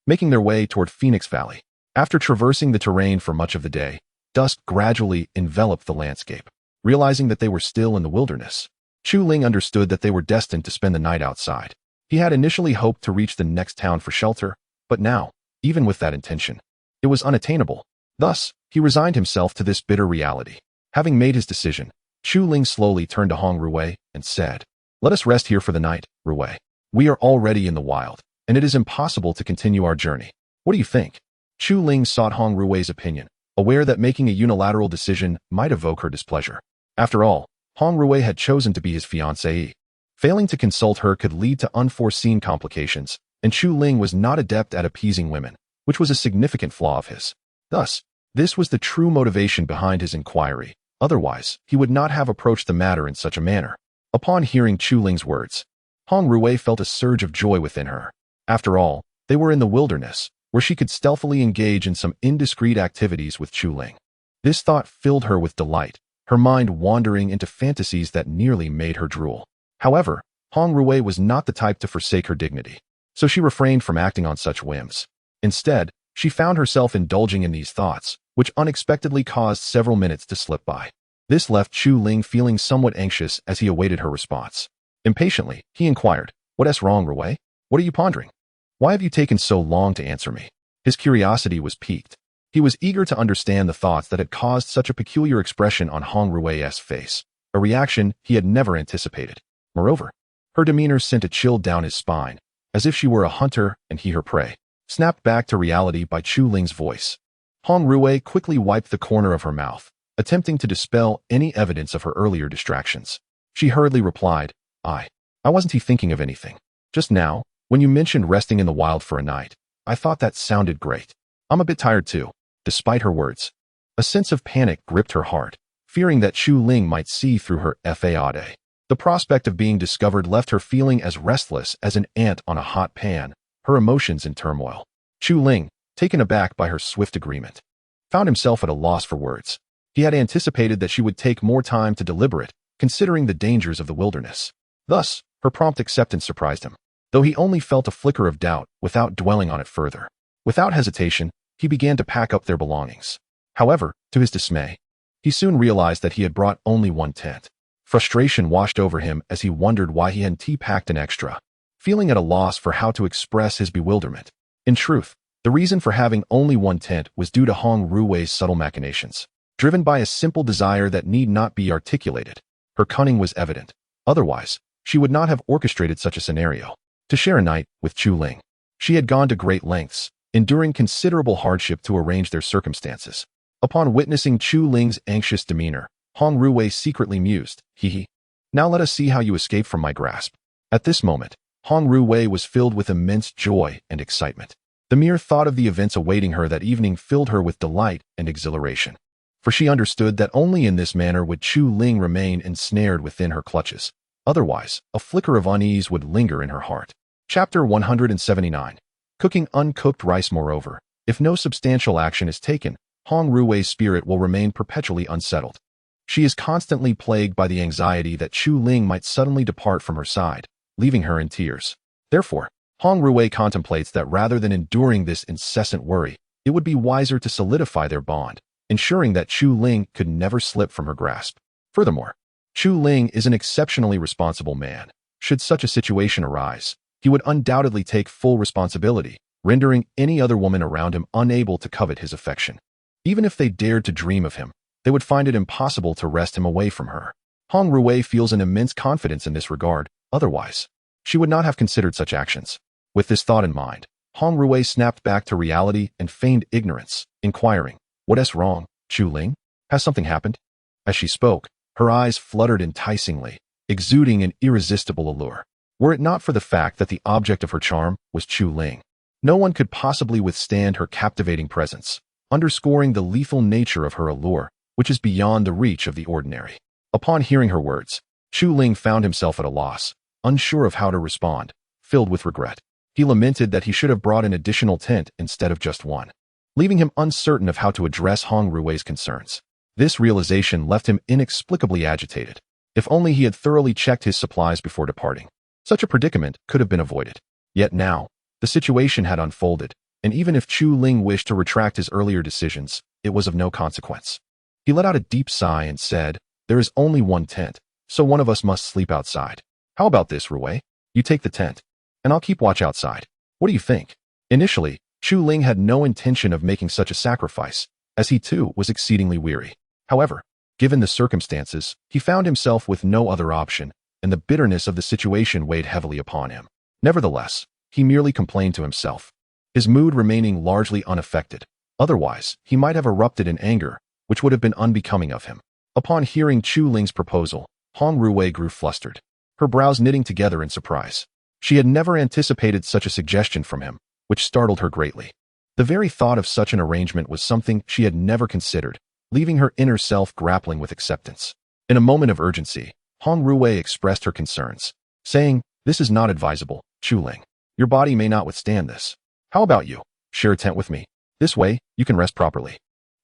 making their way toward Phoenix Valley. After traversing the terrain for much of the day, dusk gradually enveloped the landscape. Realizing that they were still in the wilderness, Chu Ling understood that they were destined to spend the night outside. He had initially hoped to reach the next town for shelter, but now, even with that intention, it was unattainable. Thus, he resigned himself to this bitter reality. Having made his decision, Chu Ling slowly turned to Hong Ruwei and said, "Let us rest here for the night, Ruwei. We are already in the wild, and it is impossible to continue our journey. What do you think?" Chu Ling sought Hong Ruwei's opinion, aware that making a unilateral decision might evoke her displeasure. After all, Hong Ruwei had chosen to be his fiancée. Failing to consult her could lead to unforeseen complications, and Chu Ling was not adept at appeasing women, which was a significant flaw of his. Thus, This was the true motivation behind his inquiry. Otherwise, he would not have approached the matter in such a manner. Upon hearing Chu Ling's words, Hong Rui felt a surge of joy within her. After all, they were in the wilderness, where she could stealthily engage in some indiscreet activities with Chu Ling. This thought filled her with delight, her mind wandering into fantasies that nearly made her drool. However, Hong Rui was not the type to forsake her dignity, so she refrained from acting on such whims. Instead, she found herself indulging in these thoughts, which unexpectedly caused several minutes to slip by. This left Chu Ling feeling somewhat anxious as he awaited her response. Impatiently, he inquired, "What's wrong, Rui? What are you pondering? Why have you taken so long to answer me?" His curiosity was piqued. He was eager to understand the thoughts that had caused such a peculiar expression on Hong Rui's face, a reaction he had never anticipated. Moreover, her demeanor sent a chill down his spine, as if she were a hunter and he her prey. Snapped back to reality by Chu Ling's voice. Hong Rui quickly wiped the corner of her mouth, attempting to dispel any evidence of her earlier distractions. She hurriedly replied, I wasn't thinking of anything. Just now, when you mentioned resting in the wild for a night, I thought that sounded great. I'm a bit tired too." Despite her words, a sense of panic gripped her heart, fearing that Chu Ling might see through her faade. The prospect of being discovered left her feeling as restless as an ant on a hot pan, her emotions in turmoil. Chu Ling, taken aback by her swift agreement, found himself at a loss for words. He had anticipated that she would take more time to deliberate, considering the dangers of the wilderness. Thus, her prompt acceptance surprised him, though he only felt a flicker of doubt without dwelling on it further. Without hesitation, he began to pack up their belongings. However, to his dismay, he soon realized that he had brought only one tent. Frustration washed over him as he wondered why he hadn't packed an extra, feeling at a loss for how to express his bewilderment. In truth, the reason for having only one tent was due to Hong Rui's subtle machinations, driven by a simple desire that need not be articulated. Her cunning was evident. Otherwise, she would not have orchestrated such a scenario. To share a night with Chu Ling, she had gone to great lengths, enduring considerable hardship to arrange their circumstances. Upon witnessing Chu Ling's anxious demeanor, Hong Rui secretly mused, "Hee. Now let us see how you escape from my grasp." At this moment, Hong Rui was filled with immense joy and excitement. The mere thought of the events awaiting her that evening filled her with delight and exhilaration, for she understood that only in this manner would Chu Ling remain ensnared within her clutches. Otherwise, a flicker of unease would linger in her heart. Chapter 179. Cooking uncooked rice. Moreover, if no substantial action is taken, Hong Rui's spirit will remain perpetually unsettled. She is constantly plagued by the anxiety that Chu Ling might suddenly depart from her side, leaving her in tears. Therefore, Hong Rui contemplates that rather than enduring this incessant worry, it would be wiser to solidify their bond, ensuring that Chu Ling could never slip from her grasp. Furthermore, Chu Ling is an exceptionally responsible man. Should such a situation arise, he would undoubtedly take full responsibility, rendering any other woman around him unable to covet his affection. Even if they dared to dream of him, they would find it impossible to wrest him away from her. Hong Rui feels an immense confidence in this regard. Otherwise, she would not have considered such actions. With this thought in mind, Hong Rui snapped back to reality and feigned ignorance, inquiring, "What's wrong, Chu Ling? Has something happened?" As she spoke, her eyes fluttered enticingly, exuding an irresistible allure. Were it not for the fact that the object of her charm was Chu Ling, no one could possibly withstand her captivating presence, underscoring the lethal nature of her allure, which is beyond the reach of the ordinary. Upon hearing her words, Chu Ling found himself at a loss, unsure of how to respond. Filled with regret, he lamented that he should have brought an additional tent instead of just one, leaving him uncertain of how to address Hong Rui's concerns. This realization left him inexplicably agitated. If only he had thoroughly checked his supplies before departing, such a predicament could have been avoided. Yet now, the situation had unfolded, and even if Chu Ling wished to retract his earlier decisions, it was of no consequence. He let out a deep sigh and said, "There is only one tent, so one of us must sleep outside. How about this, Rui? You take the tent, and I'll keep watch outside. What do you think?" Initially, Chu Ling had no intention of making such a sacrifice, as he too was exceedingly weary. However, given the circumstances, he found himself with no other option, and the bitterness of the situation weighed heavily upon him. Nevertheless, he merely complained to himself, his mood remaining largely unaffected. Otherwise, he might have erupted in anger, which would have been unbecoming of him. Upon hearing Chu Ling's proposal, Hong Rui grew flustered, her brows knitting together in surprise. She had never anticipated such a suggestion from him, which startled her greatly. The very thought of such an arrangement was something she had never considered, leaving her inner self grappling with acceptance. In a moment of urgency, Hong Ruwei expressed her concerns, saying, "This is not advisable, Chu Ling. Your body may not withstand this. How about you? Share a tent with me. This way, you can rest properly.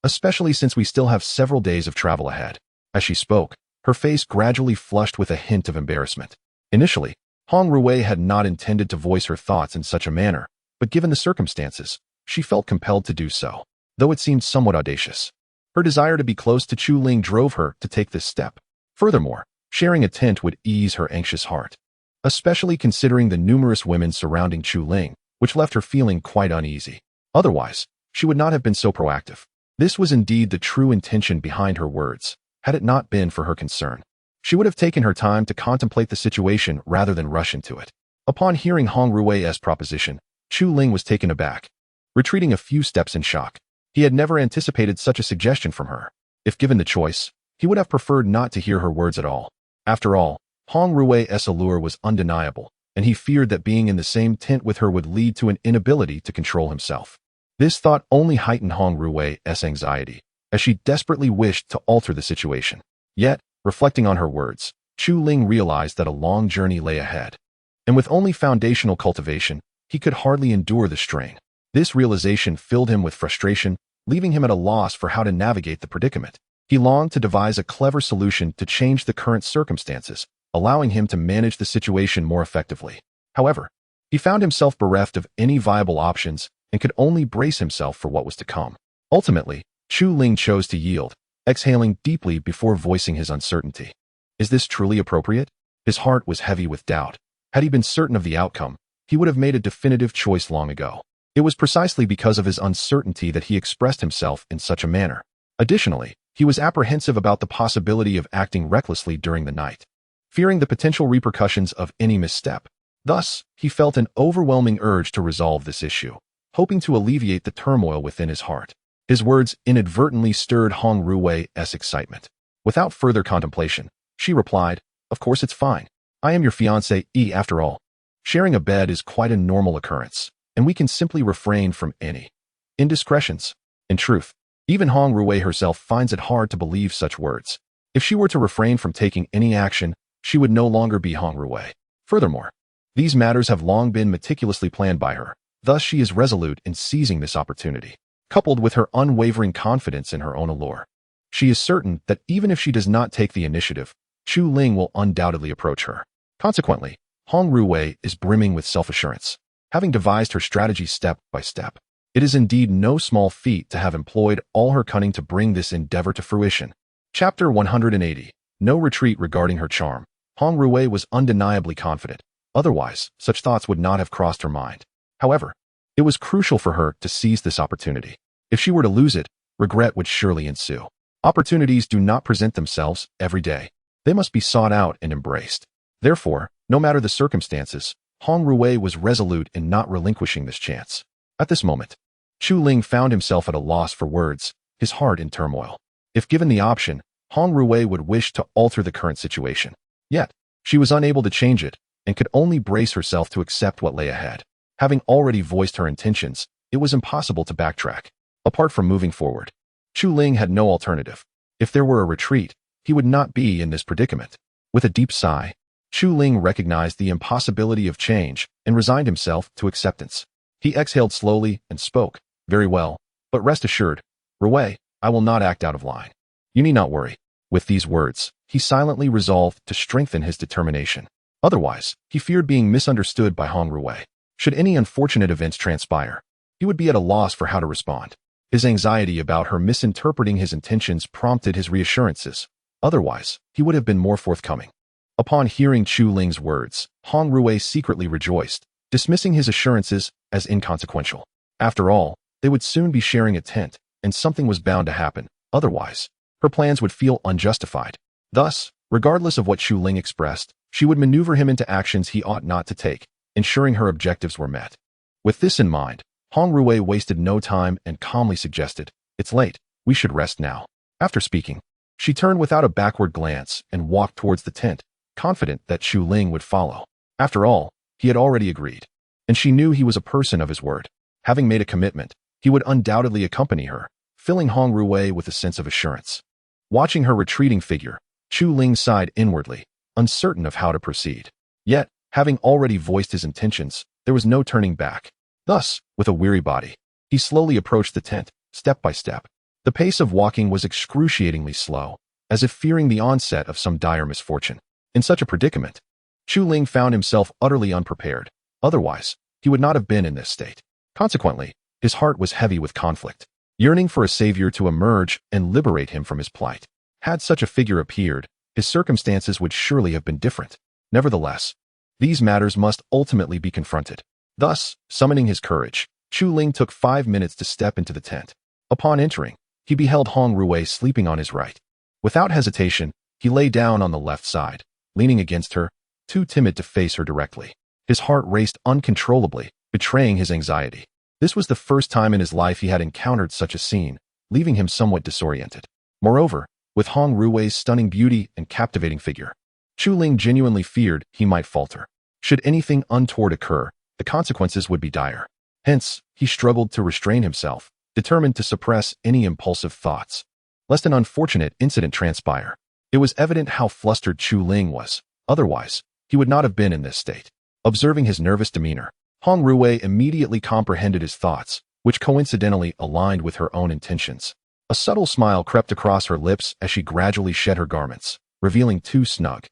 Especially since we still have several days of travel ahead." As she spoke, her face gradually flushed with a hint of embarrassment. Initially, Hong Ruwei had not intended to voice her thoughts in such a manner, but given the circumstances, she felt compelled to do so, though it seemed somewhat audacious. Her desire to be close to Chu Ling drove her to take this step. Furthermore, sharing a tent would ease her anxious heart, especially considering the numerous women surrounding Chu Ling, which left her feeling quite uneasy. Otherwise, she would not have been so proactive. This was indeed the true intention behind her words. Had it not been for her concern, she would have taken her time to contemplate the situation rather than rush into it. Upon hearing Hong Ruwei's proposition, Chu Ling was taken aback, retreating a few steps in shock. He had never anticipated such a suggestion from her. If given the choice, he would have preferred not to hear her words at all. After all, Hong Ruwei's allure was undeniable, and he feared that being in the same tent with her would lead to an inability to control himself. This thought only heightened Hong Ruwei's anxiety, as she desperately wished to alter the situation. Yet, reflecting on her words, Chu Ling realized that a long journey lay ahead, and with only foundational cultivation, he could hardly endure the strain. This realization filled him with frustration, leaving him at a loss for how to navigate the predicament. He longed to devise a clever solution to change the current circumstances, allowing him to manage the situation more effectively. However, he found himself bereft of any viable options and could only brace himself for what was to come. Ultimately, Chu Ling chose to yield, exhaling deeply before voicing his uncertainty. Is this truly appropriate? His heart was heavy with doubt. Had he been certain of the outcome, he would have made a definitive choice long ago. It was precisely because of his uncertainty that he expressed himself in such a manner. Additionally, he was apprehensive about the possibility of acting recklessly during the night, fearing the potential repercussions of any misstep. Thus, he felt an overwhelming urge to resolve this issue, hoping to alleviate the turmoil within his heart. His words inadvertently stirred Hong Ruwei's excitement. Without further contemplation, she replied, "Of course it's fine. I am your fiancé, after all. Sharing a bed is quite a normal occurrence, and we can simply refrain from any indiscretions." In truth, even Hong Ruwei herself finds it hard to believe such words. If she were to refrain from taking any action, she would no longer be Hong Ruwei. Furthermore, these matters have long been meticulously planned by her, thus she is resolute in seizing this opportunity. Coupled with her unwavering confidence in her own allure, she is certain that even if she does not take the initiative, Chu Ling will undoubtedly approach her. Consequently, Hong Ruwei is brimming with self-assurance, having devised her strategy step by step. It is indeed no small feat to have employed all her cunning to bring this endeavor to fruition. Chapter 180. No retreat regarding her charm. Hong Ruwei was undeniably confident. Otherwise, such thoughts would not have crossed her mind. However, it was crucial for her to seize this opportunity. If she were to lose it, regret would surely ensue. Opportunities do not present themselves every day. They must be sought out and embraced. Therefore, no matter the circumstances, Hong Ruwei was resolute in not relinquishing this chance. At this moment, Chu Ling found himself at a loss for words, his heart in turmoil. If given the option, Hong Ruwei would wish to alter the current situation. Yet, she was unable to change it and could only brace herself to accept what lay ahead. Having already voiced her intentions, it was impossible to backtrack. Apart from moving forward, Chu Ling had no alternative. If there were a retreat, he would not be in this predicament. With a deep sigh, Chu Ling recognized the impossibility of change and resigned himself to acceptance. He exhaled slowly and spoke, "Very well, but rest assured, Ruwei, I will not act out of line. You need not worry." With these words, he silently resolved to strengthen his determination. Otherwise, he feared being misunderstood by Hong Ruwei. Should any unfortunate events transpire, he would be at a loss for how to respond. His anxiety about her misinterpreting his intentions prompted his reassurances. Otherwise, he would have been more forthcoming. Upon hearing Chu Ling's words, Hong Ruwei secretly rejoiced, dismissing his assurances as inconsequential. After all, they would soon be sharing a tent, and something was bound to happen. Otherwise, her plans would feel unjustified. Thus, regardless of what Chu Ling expressed, she would maneuver him into actions he ought not to take, ensuring her objectives were met. With this in mind, Hong Ruwei wasted no time and calmly suggested, "It's late, we should rest now." After speaking, she turned without a backward glance and walked towards the tent, confident that Chu Ling would follow. After all, he had already agreed, and she knew he was a person of his word. Having made a commitment, he would undoubtedly accompany her, filling Hong Ruwei with a sense of assurance. Watching her retreating figure, Chu Ling sighed inwardly, uncertain of how to proceed. Yet, having already voiced his intentions, there was no turning back. Thus, with a weary body, he slowly approached the tent, step by step. The pace of walking was excruciatingly slow, as if fearing the onset of some dire misfortune. In such a predicament, Chu Ling found himself utterly unprepared. Otherwise, he would not have been in this state. Consequently, his heart was heavy with conflict, yearning for a savior to emerge and liberate him from his plight. Had such a figure appeared, his circumstances would surely have been different. Nevertheless, these matters must ultimately be confronted. Thus, summoning his courage, Chu Ling took 5 minutes to step into the tent. Upon entering, he beheld Hong Ruwei sleeping on his right. Without hesitation, he lay down on the left side, leaning against her, too timid to face her directly. His heart raced uncontrollably, betraying his anxiety. This was the first time in his life he had encountered such a scene, leaving him somewhat disoriented. Moreover, with Hong Ruwei's stunning beauty and captivating figure, Chu Ling genuinely feared he might falter. Should anything untoward occur, the consequences would be dire. Hence, he struggled to restrain himself, determined to suppress any impulsive thoughts, lest an unfortunate incident transpire. It was evident how flustered Chu Ling was. Otherwise, he would not have been in this state. Observing his nervous demeanor, Hong Ruwei immediately comprehended his thoughts, which coincidentally aligned with her own intentions. A subtle smile crept across her lips as she gradually shed her garments, revealing 2 snug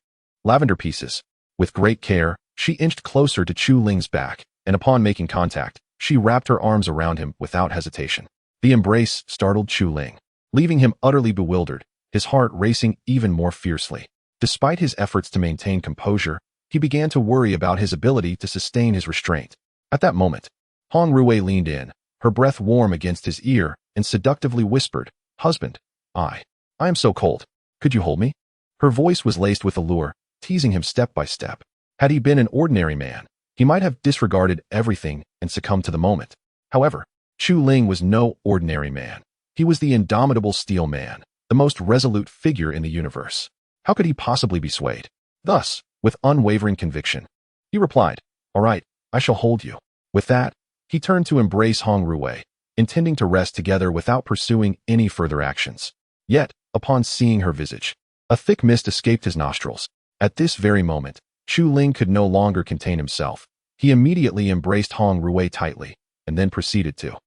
lavender pieces. With great care, she inched closer to Chu Ling's back, and upon making contact, she wrapped her arms around him without hesitation. The embrace startled Chu Ling, leaving him utterly bewildered, his heart racing even more fiercely. Despite his efforts to maintain composure, he began to worry about his ability to sustain his restraint. At that moment, Hong Ruwei leaned in, her breath warm against his ear, and seductively whispered, "Husband, I am so cold. Could you hold me?" Her voice was laced with allure, teasing him step by step. Had he been an ordinary man, he might have disregarded everything and succumbed to the moment. However, Chu Ling was no ordinary man. He was the indomitable steel man, the most resolute figure in the universe. How could he possibly be swayed? Thus, with unwavering conviction, he replied, "All right, I shall hold you." With that, he turned to embrace Hong Ruwei, intending to rest together without pursuing any further actions. Yet, upon seeing her visage, a thick mist escaped his nostrils. At this very moment, Chu Ling could no longer contain himself. He immediately embraced Hong Ruwei tightly, and then proceeded to.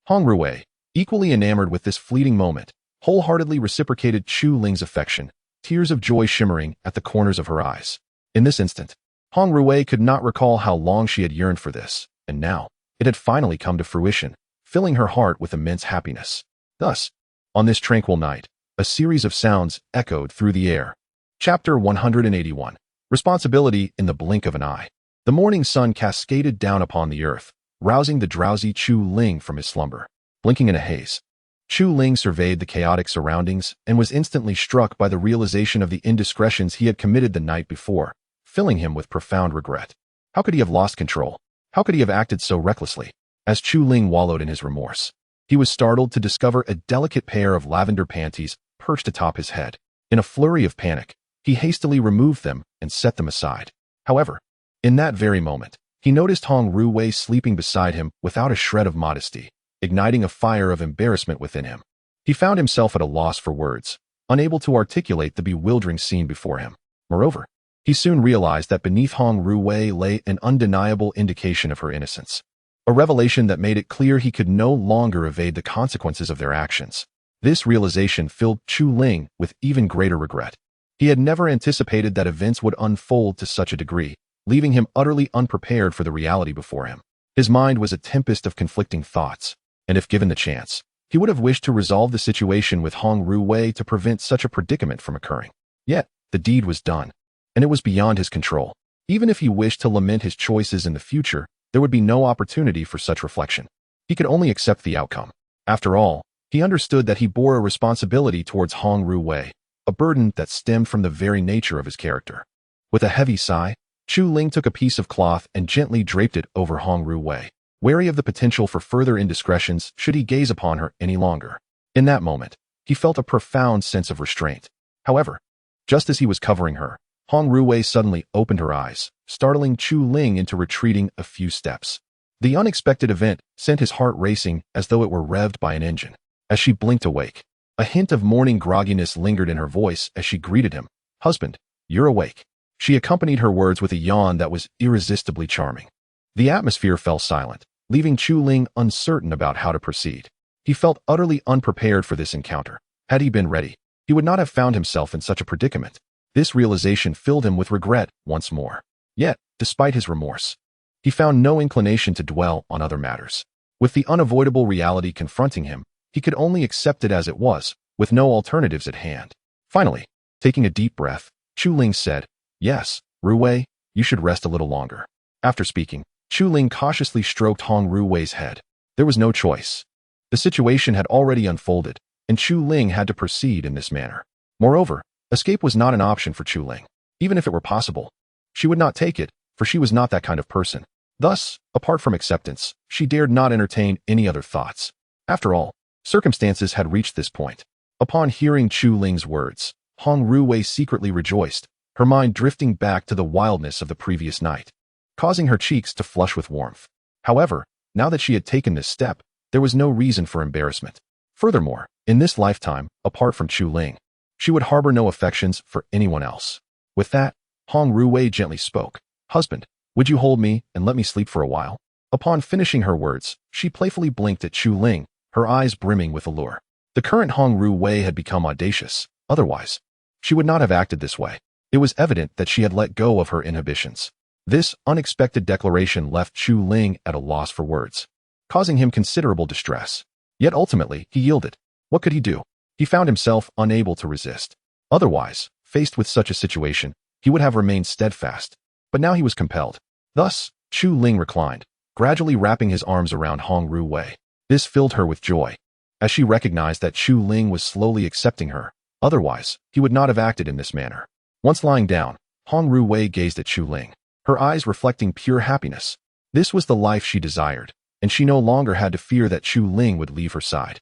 Hong Ruwei, equally enamored with this fleeting moment, wholeheartedly reciprocated Chu Ling's affection, tears of joy shimmering at the corners of her eyes. In this instant, Hong Ruwei could not recall how long she had yearned for this, and now, it had finally come to fruition, filling her heart with immense happiness. Thus, on this tranquil night, a series of sounds echoed through the air. Chapter 181. Responsibility in the blink of an eye. The morning sun cascaded down upon the earth, rousing the drowsy Chu Ling from his slumber. Blinking in a haze, Chu Ling surveyed the chaotic surroundings and was instantly struck by the realization of the indiscretions he had committed the night before, filling him with profound regret. How could he have lost control? How could he have acted so recklessly? As Chu Ling wallowed in his remorse, he was startled to discover a delicate pair of lavender panties perched atop his head. In a flurry of panic, he hastily removed them and set them aside. However, in that very moment, he noticed Hong Ruwei sleeping beside him without a shred of modesty, igniting a fire of embarrassment within him. He found himself at a loss for words, unable to articulate the bewildering scene before him. Moreover, he soon realized that beneath Hong Ruwei lay an undeniable indication of her innocence, a revelation that made it clear he could no longer evade the consequences of their actions. This realization filled Chu Ling with even greater regret. He had never anticipated that events would unfold to such a degree, leaving him utterly unprepared for the reality before him. His mind was a tempest of conflicting thoughts, and if given the chance, he would have wished to resolve the situation with Hong Ruwei to prevent such a predicament from occurring. Yet, the deed was done, and it was beyond his control. Even if he wished to lament his choices in the future, there would be no opportunity for such reflection. He could only accept the outcome. After all, he understood that he bore a responsibility towards Hong Ruwei, a burden that stemmed from the very nature of his character. With a heavy sigh, Chu Ling took a piece of cloth and gently draped it over Hong Ruwei, wary of the potential for further indiscretions should he gaze upon her any longer. In that moment, he felt a profound sense of restraint. However, just as he was covering her, Hong Ruwei suddenly opened her eyes, startling Chu Ling into retreating a few steps. The unexpected event sent his heart racing as though it were revved by an engine. As she blinked awake, a hint of morning grogginess lingered in her voice as she greeted him. "Husband, you're awake." She accompanied her words with a yawn that was irresistibly charming. The atmosphere fell silent, leaving Chu Ling uncertain about how to proceed. He felt utterly unprepared for this encounter. Had he been ready, he would not have found himself in such a predicament. This realization filled him with regret once more. Yet, despite his remorse, he found no inclination to dwell on other matters. With the unavoidable reality confronting him, he could only accept it as it was, with no alternatives at hand. Finally, taking a deep breath, Chu Ling said, "Yes, Ruwei, you should rest a little longer." After speaking, Chu Ling cautiously stroked Hong Ruwei's head. There was no choice. The situation had already unfolded, and Chu Ling had to proceed in this manner. Moreover, escape was not an option for Chu Ling. Even if it were possible, she would not take it, for she was not that kind of person. Thus, apart from acceptance, she dared not entertain any other thoughts. After all, circumstances had reached this point. Upon hearing Chu Ling's words, Hong Ruwei secretly rejoiced, her mind drifting back to the wildness of the previous night, causing her cheeks to flush with warmth. However, now that she had taken this step, there was no reason for embarrassment. Furthermore, in this lifetime, apart from Chu Ling, she would harbor no affections for anyone else. With that, Hong Ruwei gently spoke. "Husband, would you hold me and let me sleep for a while?" Upon finishing her words, she playfully blinked at Chu Ling, her eyes brimming with allure. The current Hong Ruwei had become audacious. Otherwise, she would not have acted this way. It was evident that she had let go of her inhibitions. This unexpected declaration left Chu Ling at a loss for words, causing him considerable distress. Yet ultimately, he yielded. What could he do? He found himself unable to resist. Otherwise, faced with such a situation, he would have remained steadfast. But now he was compelled. Thus, Chu Ling reclined, gradually wrapping his arms around Hong Ruwei. This filled her with joy, as she recognized that Chu Ling was slowly accepting her. Otherwise, he would not have acted in this manner. Once lying down, Hong Ruwei gazed at Chu Ling, her eyes reflecting pure happiness. This was the life she desired, and she no longer had to fear that Chu Ling would leave her side.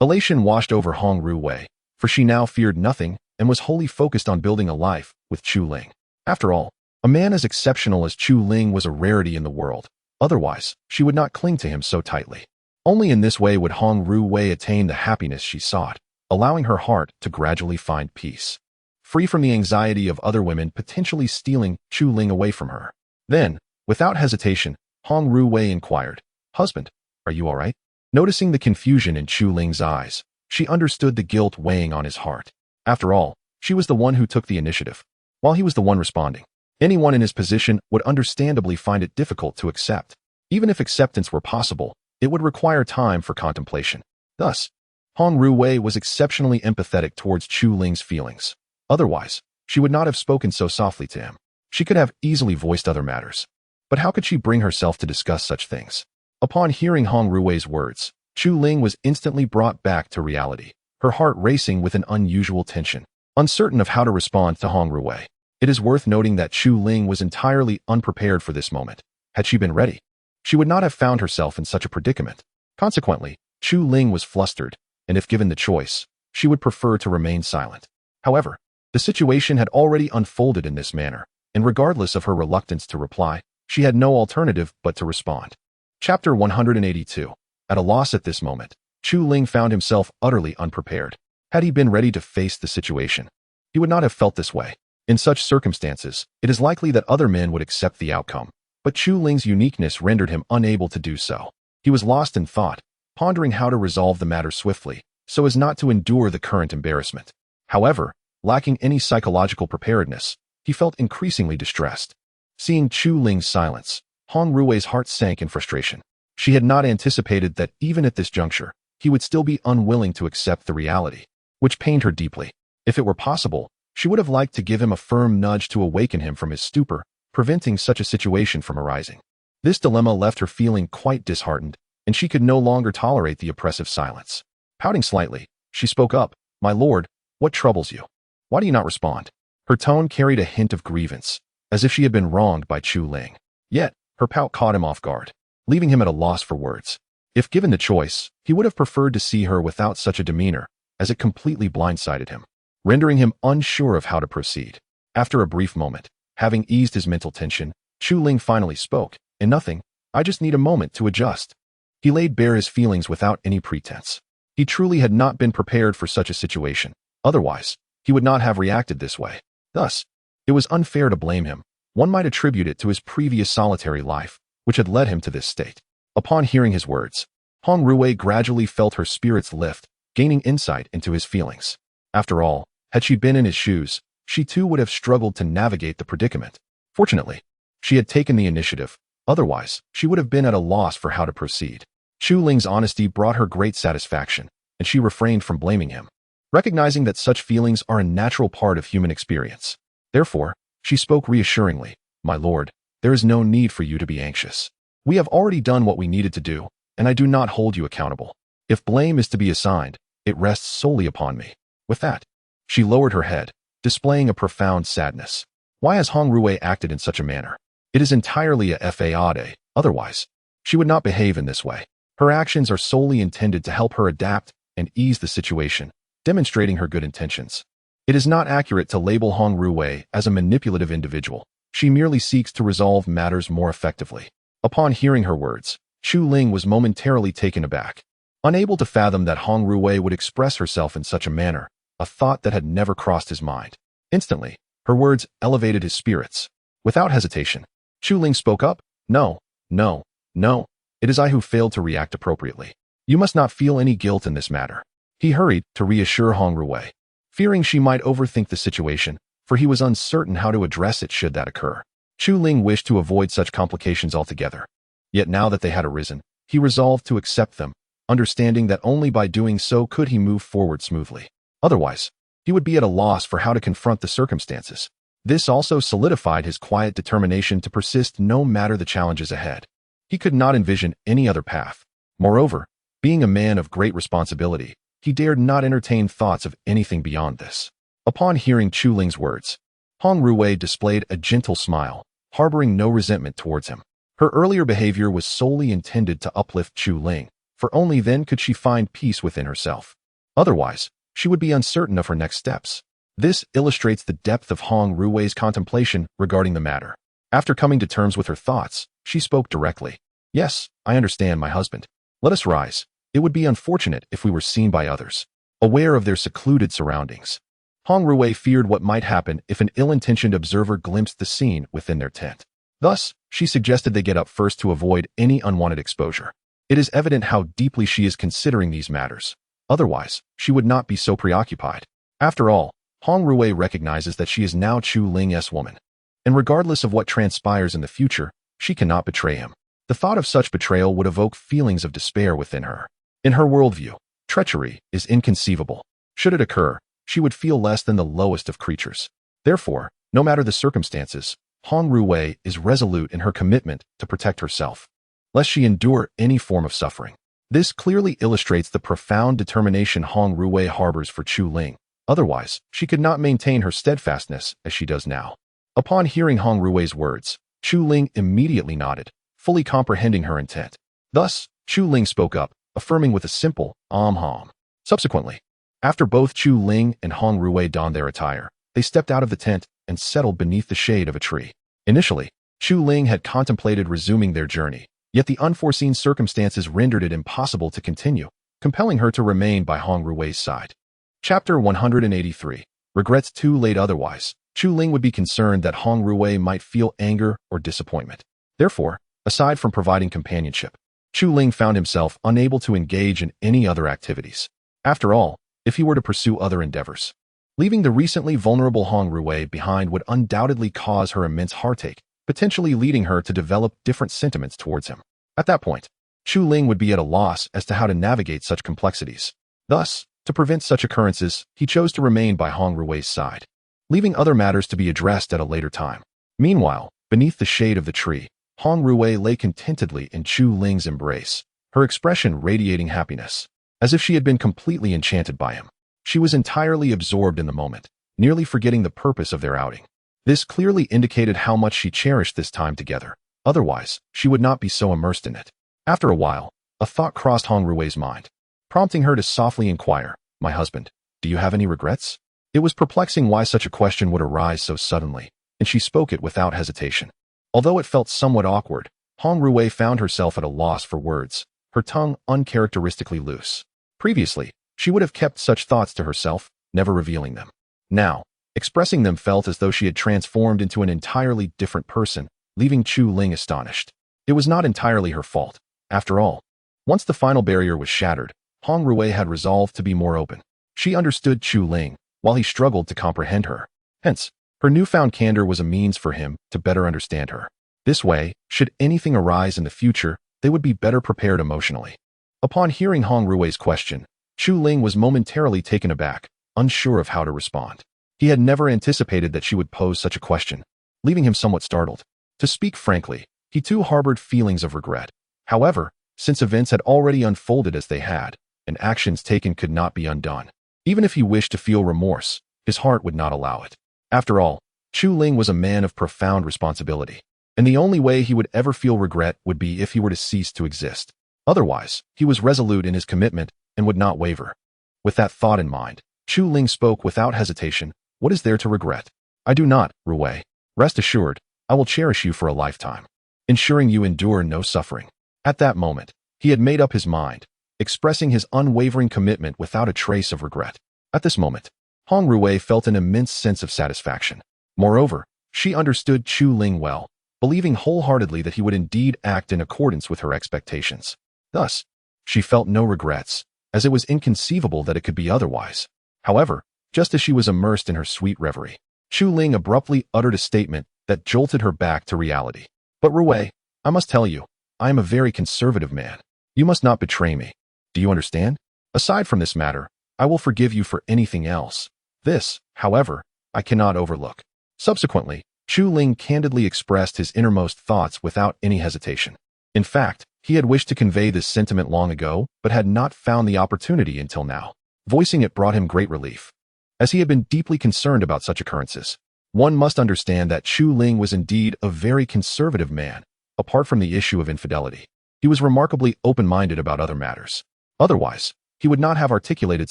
Elation washed over Hong Ruwei, for she now feared nothing and was wholly focused on building a life with Chu Ling. After all, a man as exceptional as Chu Ling was a rarity in the world. Otherwise, she would not cling to him so tightly. Only in this way would Hong Ruwei attain the happiness she sought, allowing her heart to gradually find peace, free from the anxiety of other women potentially stealing Chu Ling away from her. Then, without hesitation, Hong Ruwei inquired, "Husband, are you all right?" Noticing the confusion in Chu Ling's eyes, she understood the guilt weighing on his heart. After all, she was the one who took the initiative, while he was the one responding. Anyone in his position would understandably find it difficult to accept. Even if acceptance were possible, it would require time for contemplation. Thus, Hong Ruwei was exceptionally empathetic towards Chu Ling's feelings. Otherwise, she would not have spoken so softly to him. She could have easily voiced other matters. But how could she bring herself to discuss such things? Upon hearing Hong Ruwei's words, Chu Ling was instantly brought back to reality, her heart racing with an unusual tension. Uncertain of how to respond to Hong Ruwei, it is worth noting that Chu Ling was entirely unprepared for this moment. Had she been ready, she would not have found herself in such a predicament. Consequently, Chu Ling was flustered, and if given the choice, she would prefer to remain silent. However, the situation had already unfolded in this manner, and regardless of her reluctance to reply, she had no alternative but to respond. Chapter 182. At a loss at this moment, Chu Ling found himself utterly unprepared. Had he been ready to face the situation, he would not have felt this way. In such circumstances, it is likely that other men would accept the outcome, but Chu Ling's uniqueness rendered him unable to do so. He was lost in thought, pondering how to resolve the matter swiftly, so as not to endure the current embarrassment. However, lacking any psychological preparedness, he felt increasingly distressed. Seeing Chu Ling's silence, Hong Ruwei's heart sank in frustration. She had not anticipated that even at this juncture, he would still be unwilling to accept the reality, which pained her deeply. If it were possible, she would have liked to give him a firm nudge to awaken him from his stupor, preventing such a situation from arising. This dilemma left her feeling quite disheartened, and she could no longer tolerate the oppressive silence. Pouting slightly, she spoke up, "My lord, what troubles you? Why do you not respond?" Her tone carried a hint of grievance, as if she had been wronged by Chu Ling. Yet, her pout caught him off guard, leaving him at a loss for words. If given the choice, he would have preferred to see her without such a demeanor, as it completely blindsided him, rendering him unsure of how to proceed. After a brief moment, having eased his mental tension, Chu Ling finally spoke, "In nothing, I just need a moment to adjust." He laid bare his feelings without any pretense. He truly had not been prepared for such a situation. Otherwise, he would not have reacted this way. Thus, it was unfair to blame him. One might attribute it to his previous solitary life, which had led him to this state. Upon hearing his words, Hong Ruwei gradually felt her spirits lift, gaining insight into his feelings. After all, had she been in his shoes, she too would have struggled to navigate the predicament. Fortunately, she had taken the initiative. Otherwise, she would have been at a loss for how to proceed. Chu Ling's honesty brought her great satisfaction, and she refrained from blaming him, recognizing that such feelings are a natural part of human experience. Therefore, she spoke reassuringly, "My lord, there is no need for you to be anxious. We have already done what we needed to do, and I do not hold you accountable. If blame is to be assigned, it rests solely upon me." With that, she lowered her head, displaying a profound sadness. Why has Hong Ruwei acted in such a manner? It is entirely a fade, otherwise, she would not behave in this way. Her actions are solely intended to help her adapt and ease the situation, demonstrating her good intentions. It is not accurate to label Hong Ruwei as a manipulative individual. She merely seeks to resolve matters more effectively. Upon hearing her words, Chu Ling was momentarily taken aback. Unable to fathom that Hong Ruwei would express herself in such a manner, a thought that had never crossed his mind. Instantly, her words elevated his spirits. Without hesitation, Chu Ling spoke up, "No, no, no. It is I who failed to react appropriately. You must not feel any guilt in this matter." He hurried to reassure Hong Ruwei, fearing she might overthink the situation, for he was uncertain how to address it should that occur. Chu Ling wished to avoid such complications altogether. Yet now that they had arisen, he resolved to accept them, understanding that only by doing so could he move forward smoothly. Otherwise, he would be at a loss for how to confront the circumstances. This also solidified his quiet determination to persist no matter the challenges ahead. He could not envision any other path. Moreover, being a man of great responsibility, he dared not entertain thoughts of anything beyond this. Upon hearing Chu Ling's words, Hong Ruwei displayed a gentle smile, harboring no resentment towards him. Her earlier behavior was solely intended to uplift Chu Ling, for only then could she find peace within herself. Otherwise, she would be uncertain of her next steps. This illustrates the depth of Hong Ruwei's contemplation regarding the matter. After coming to terms with her thoughts, she spoke directly. "Yes, I understand, my husband. Let us rise. It would be unfortunate if we were seen by others, aware of their secluded surroundings." Hong Ruwei feared what might happen if an ill-intentioned observer glimpsed the scene within their tent. Thus, she suggested they get up first to avoid any unwanted exposure. It is evident how deeply she is considering these matters. Otherwise, she would not be so preoccupied. After all, Hong Ruwei recognizes that she is now Chu Ling's woman, and regardless of what transpires in the future, she cannot betray him. The thought of such betrayal would evoke feelings of despair within her. In her worldview, treachery is inconceivable. Should it occur, she would feel less than the lowest of creatures. Therefore, no matter the circumstances, Hong Ruwei is resolute in her commitment to protect herself, lest she endure any form of suffering. This clearly illustrates the profound determination Hong Ruwei harbors for Chu Ling. Otherwise, she could not maintain her steadfastness as she does now. Upon hearing Hong Ruwei's words, Chu Ling immediately nodded, fully comprehending her intent. Thus, Chu Ling spoke up, affirming with a simple, hom. Subsequently, after both Chu Ling and Hong Ruwei donned their attire, they stepped out of the tent and settled beneath the shade of a tree. Initially, Chu Ling had contemplated resuming their journey, yet the unforeseen circumstances rendered it impossible to continue, compelling her to remain by Hong Ruwei's side. Chapter 183. Regrets too late. Otherwise, Chu Ling would be concerned that Hong Ruwei might feel anger or disappointment. Therefore, aside from providing companionship, Chu Ling found himself unable to engage in any other activities. After all, if he were to pursue other endeavors, leaving the recently vulnerable Hong Ruwei behind would undoubtedly cause her immense heartache, potentially leading her to develop different sentiments towards him. At that point, Chu Ling would be at a loss as to how to navigate such complexities. Thus, to prevent such occurrences, he chose to remain by Hong Ruwei's side, leaving other matters to be addressed at a later time. Meanwhile, beneath the shade of the tree, Hong Ruwei lay contentedly in Chu Ling's embrace, her expression radiating happiness, as if she had been completely enchanted by him. She was entirely absorbed in the moment, nearly forgetting the purpose of their outing. This clearly indicated how much she cherished this time together. Otherwise, she would not be so immersed in it. After a while, a thought crossed Hong Ruwei's mind, prompting her to softly inquire, "My husband, do you have any regrets?" It was perplexing why such a question would arise so suddenly, and she spoke it without hesitation. Although it felt somewhat awkward, Hong Ruwei found herself at a loss for words, her tongue uncharacteristically loose. Previously, she would have kept such thoughts to herself, never revealing them. Now, expressing them felt as though she had transformed into an entirely different person, leaving Chu Ling astonished. It was not entirely her fault. After all, once the final barrier was shattered, Hong Ruwei had resolved to be more open. She understood Chu Ling, while he struggled to comprehend her. Hence, her newfound candor was a means for him to better understand her. This way, should anything arise in the future, they would be better prepared emotionally. Upon hearing Hong Ruwei's question, Chu Ling was momentarily taken aback, unsure of how to respond. He had never anticipated that she would pose such a question, leaving him somewhat startled. To speak frankly, he too harbored feelings of regret. However, since events had already unfolded as they had, and actions taken could not be undone, even if he wished to feel remorse, his heart would not allow it. After all, Chu Ling was a man of profound responsibility, and the only way he would ever feel regret would be if he were to cease to exist. Otherwise, he was resolute in his commitment and would not waver. With that thought in mind, Chu Ling spoke without hesitation. What is there to regret? I do not, Ruwei. Rest assured, I will cherish you for a lifetime, ensuring you endure no suffering. At that moment, he had made up his mind, expressing his unwavering commitment without a trace of regret. At this moment, Hong Ruwei felt an immense sense of satisfaction. Moreover, she understood Chu Ling well, believing wholeheartedly that he would indeed act in accordance with her expectations. Thus, she felt no regrets, as it was inconceivable that it could be otherwise. However, just as she was immersed in her sweet reverie, Chu Ling abruptly uttered a statement that jolted her back to reality. But Ruwei, I must tell you, I am a very conservative man. You must not betray me. Do you understand? Aside from this matter, I will forgive you for anything else. This, however, I cannot overlook. Subsequently, Chu Ling candidly expressed his innermost thoughts without any hesitation. In fact, he had wished to convey this sentiment long ago, but had not found the opportunity until now. Voicing it brought him great relief, as he had been deeply concerned about such occurrences. One must understand that Chu Ling was indeed a very conservative man, apart from the issue of infidelity. He was remarkably open-minded about other matters. Otherwise, he would not have articulated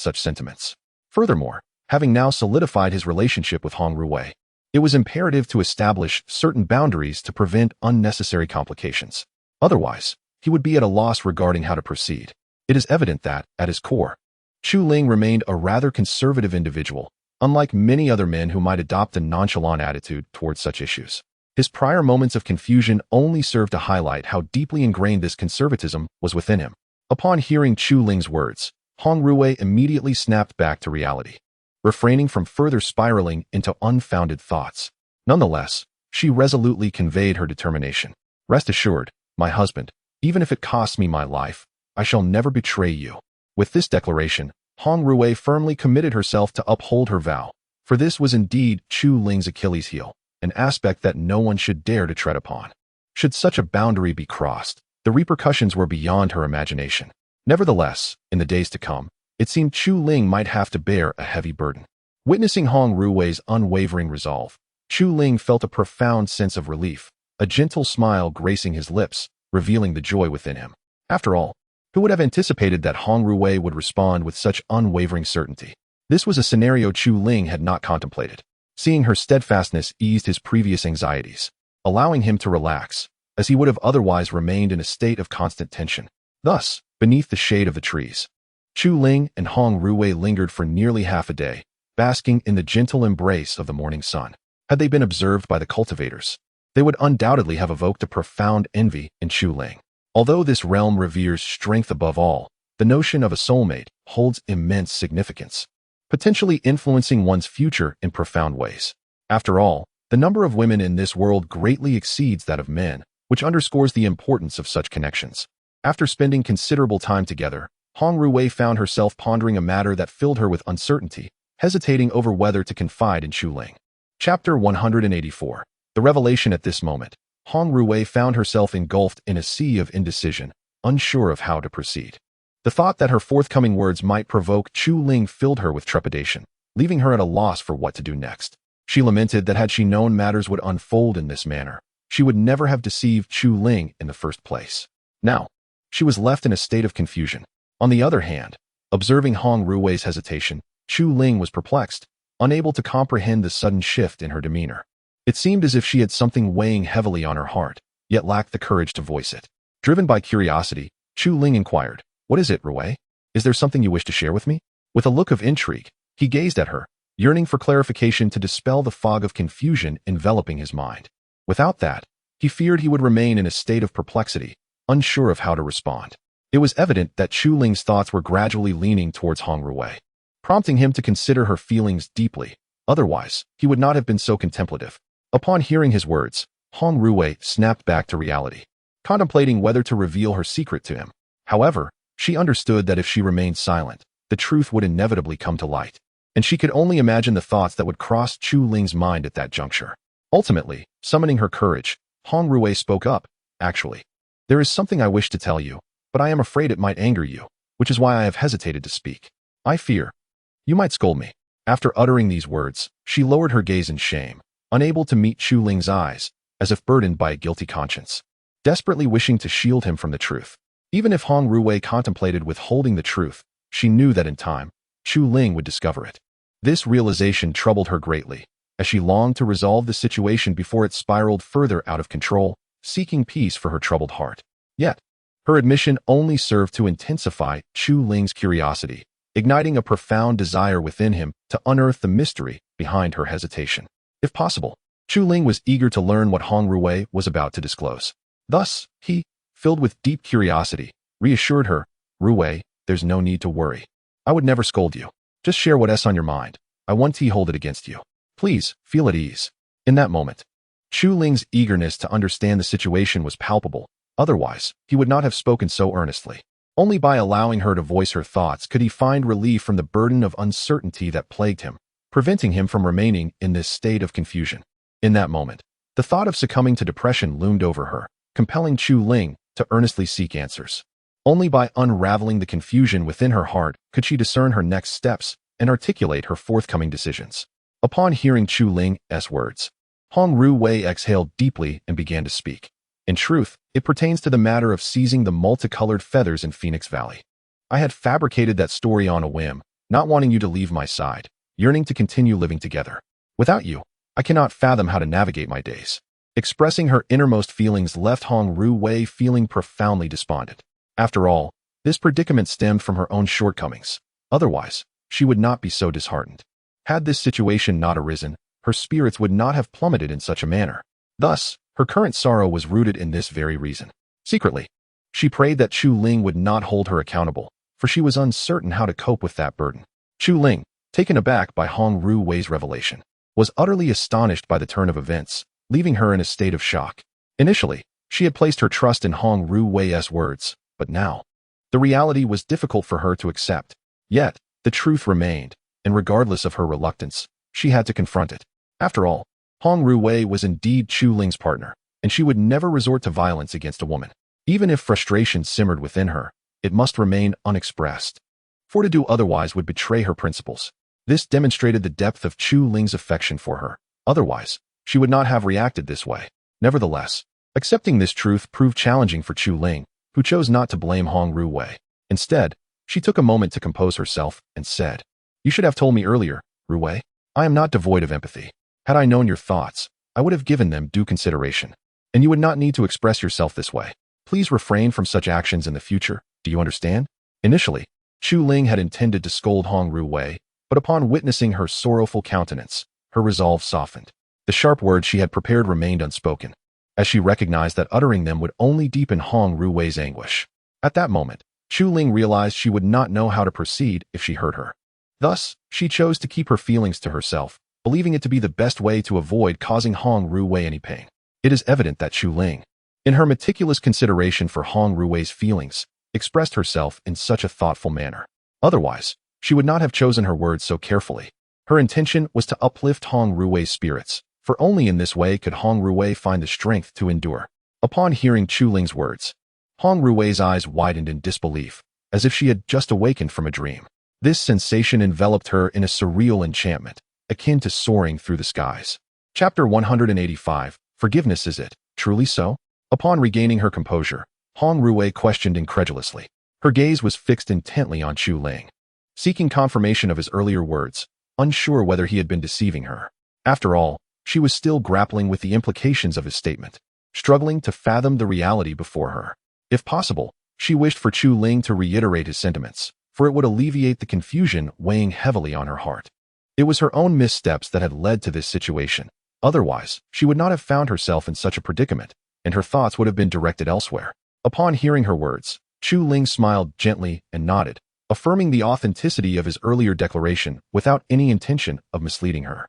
such sentiments. Furthermore, having now solidified his relationship with Hong Ruwei, it was imperative to establish certain boundaries to prevent unnecessary complications. Otherwise, he would be at a loss regarding how to proceed. It is evident that, at his core, Chu Ling remained a rather conservative individual, unlike many other men who might adopt a nonchalant attitude towards such issues. His prior moments of confusion only served to highlight how deeply ingrained this conservatism was within him. Upon hearing Chu Ling's words, Hong Ruwei immediately snapped back to reality, refraining from further spiraling into unfounded thoughts. Nonetheless, she resolutely conveyed her determination. Rest assured, my husband, even if it costs me my life, I shall never betray you. With this declaration, Hong Ruwei firmly committed herself to uphold her vow, for this was indeed Chu Ling's Achilles heel, an aspect that no one should dare to tread upon. Should such a boundary be crossed, the repercussions were beyond her imagination. Nevertheless, in the days to come, it seemed Chu Ling might have to bear a heavy burden. Witnessing Hong Ruwei's unwavering resolve, Chu Ling felt a profound sense of relief, a gentle smile gracing his lips, revealing the joy within him. After all, who would have anticipated that Hong Ruwei would respond with such unwavering certainty? This was a scenario Chu Ling had not contemplated. Seeing her steadfastness eased his previous anxieties, allowing him to relax, as he would have otherwise remained in a state of constant tension. Thus, beneath the shade of the trees, Chu Ling and Hong Ruwei lingered for nearly half a day, basking in the gentle embrace of the morning sun. Had they been observed by the cultivators, they would undoubtedly have evoked a profound envy in Chu Ling. Although this realm reveres strength above all, the notion of a soulmate holds immense significance, potentially influencing one's future in profound ways. After all, the number of women in this world greatly exceeds that of men, which underscores the importance of such connections. After spending considerable time together, Hong Ruwei found herself pondering a matter that filled her with uncertainty, hesitating over whether to confide in Chu Ling. Chapter 184. The revelation. At this moment, Hong Ruwei found herself engulfed in a sea of indecision, unsure of how to proceed. The thought that her forthcoming words might provoke Chu Ling filled her with trepidation, leaving her at a loss for what to do next. She lamented that had she known matters would unfold in this manner, she would never have deceived Chu Ling in the first place. Now, she was left in a state of confusion. On the other hand, observing Hong Ruwei's hesitation, Chu Ling was perplexed, unable to comprehend the sudden shift in her demeanor. It seemed as if she had something weighing heavily on her heart, yet lacked the courage to voice it. Driven by curiosity, Chu Ling inquired, "What is it, Ruwei? Is there something you wish to share with me?" With a look of intrigue, he gazed at her, yearning for clarification to dispel the fog of confusion enveloping his mind. Without that, he feared he would remain in a state of perplexity, unsure of how to respond. It was evident that Chu Ling's thoughts were gradually leaning towards Hong Ruwei, prompting him to consider her feelings deeply. Otherwise, he would not have been so contemplative. Upon hearing his words, Hong Ruwei snapped back to reality, contemplating whether to reveal her secret to him. However, she understood that if she remained silent, the truth would inevitably come to light, and she could only imagine the thoughts that would cross Chu Ling's mind at that juncture. Ultimately, summoning her courage, Hong Ruwei spoke up, "Actually, there is something I wish to tell you, but I am afraid it might anger you, which is why I have hesitated to speak. I fear you might scold me." After uttering these words, she lowered her gaze in shame, unable to meet Chu Ling's eyes, as if burdened by a guilty conscience, desperately wishing to shield him from the truth. Even if Hong Ruwei contemplated withholding the truth, she knew that in time, Chu Ling would discover it. This realization troubled her greatly, as she longed to resolve the situation before it spiraled further out of control, seeking peace for her troubled heart. Yet, her admission only served to intensify Chu Ling's curiosity, igniting a profound desire within him to unearth the mystery behind her hesitation. If possible, Chu Ling was eager to learn what Hong Ruwei was about to disclose. Thus, he, filled with deep curiosity, reassured her, "Ruwei, there's no need to worry. I would never scold you. Just share what's on your mind. I won't hold it against you. Please, feel at ease." In that moment, Chu Ling's eagerness to understand the situation was palpable. Otherwise, he would not have spoken so earnestly. Only by allowing her to voice her thoughts could he find relief from the burden of uncertainty that plagued him, preventing him from remaining in this state of confusion. In that moment, the thought of succumbing to depression loomed over her, compelling Chu Ling to earnestly seek answers. Only by unraveling the confusion within her heart could she discern her next steps and articulate her forthcoming decisions. Upon hearing Chu Ling's words, Hong Ruwei exhaled deeply and began to speak. In truth, it pertains to the matter of seizing the multicolored feathers in Phoenix Valley. I had fabricated that story on a whim, not wanting you to leave my side, yearning to continue living together. Without you, I cannot fathom how to navigate my days. Expressing her innermost feelings left Hong Ruwei feeling profoundly despondent. After all, this predicament stemmed from her own shortcomings. Otherwise, she would not be so disheartened. Had this situation not arisen, her spirits would not have plummeted in such a manner. Thus, her current sorrow was rooted in this very reason. Secretly, she prayed that Chu Ling would not hold her accountable, for she was uncertain how to cope with that burden. Chu Ling, taken aback by Hong Ruwei's revelation, was utterly astonished by the turn of events, leaving her in a state of shock. Initially, she had placed her trust in Hong Ruwei's words, but now, the reality was difficult for her to accept. Yet, the truth remained, and regardless of her reluctance, she had to confront it. After all, Hong Ruwei was indeed Chu Ling's partner, and she would never resort to violence against a woman. Even if frustration simmered within her, it must remain unexpressed, for to do otherwise would betray her principles. This demonstrated the depth of Chu Ling's affection for her. Otherwise, she would not have reacted this way. Nevertheless, accepting this truth proved challenging for Chu Ling, who chose not to blame Hong Ruwei. Instead, she took a moment to compose herself and said, "You should have told me earlier, Ruwei. I am not devoid of empathy. Had I known your thoughts, I would have given them due consideration, and you would not need to express yourself this way. Please refrain from such actions in the future. Do you understand?" Initially, Chu Ling had intended to scold Hong Ruwei, but upon witnessing her sorrowful countenance, her resolve softened. The sharp words she had prepared remained unspoken, as she recognized that uttering them would only deepen Hong Ruwei's anguish. At that moment, Chu Ling realized she would not know how to proceed if she hurt her. Thus, she chose to keep her feelings to herself, believing it to be the best way to avoid causing Hong Ruwei any pain. It is evident that Chu Ling, in her meticulous consideration for Hong Ruwei's feelings, expressed herself in such a thoughtful manner. Otherwise, she would not have chosen her words so carefully. Her intention was to uplift Hong Ruwei's spirits, for only in this way could Hong Ruwei find the strength to endure. Upon hearing Chu Ling's words, Hong Ruwei's eyes widened in disbelief, as if she had just awakened from a dream. This sensation enveloped her in a surreal enchantment, akin to soaring through the skies. Chapter 185, Forgiveness. Is it truly so? Upon regaining her composure, Hong Ruwei questioned incredulously. Her gaze was fixed intently on Chu Ling, seeking confirmation of his earlier words, unsure whether he had been deceiving her. After all, she was still grappling with the implications of his statement. struggling to fathom the reality before her. If possible, she wished for Chu Ling to reiterate his sentiments, for it would alleviate the confusion weighing heavily on her heart. It was her own missteps that had led to this situation. Otherwise, she would not have found herself in such a predicament, and her thoughts would have been directed elsewhere. Upon hearing her words, Chu Ling smiled gently and nodded, affirming the authenticity of his earlier declaration without any intention of misleading her.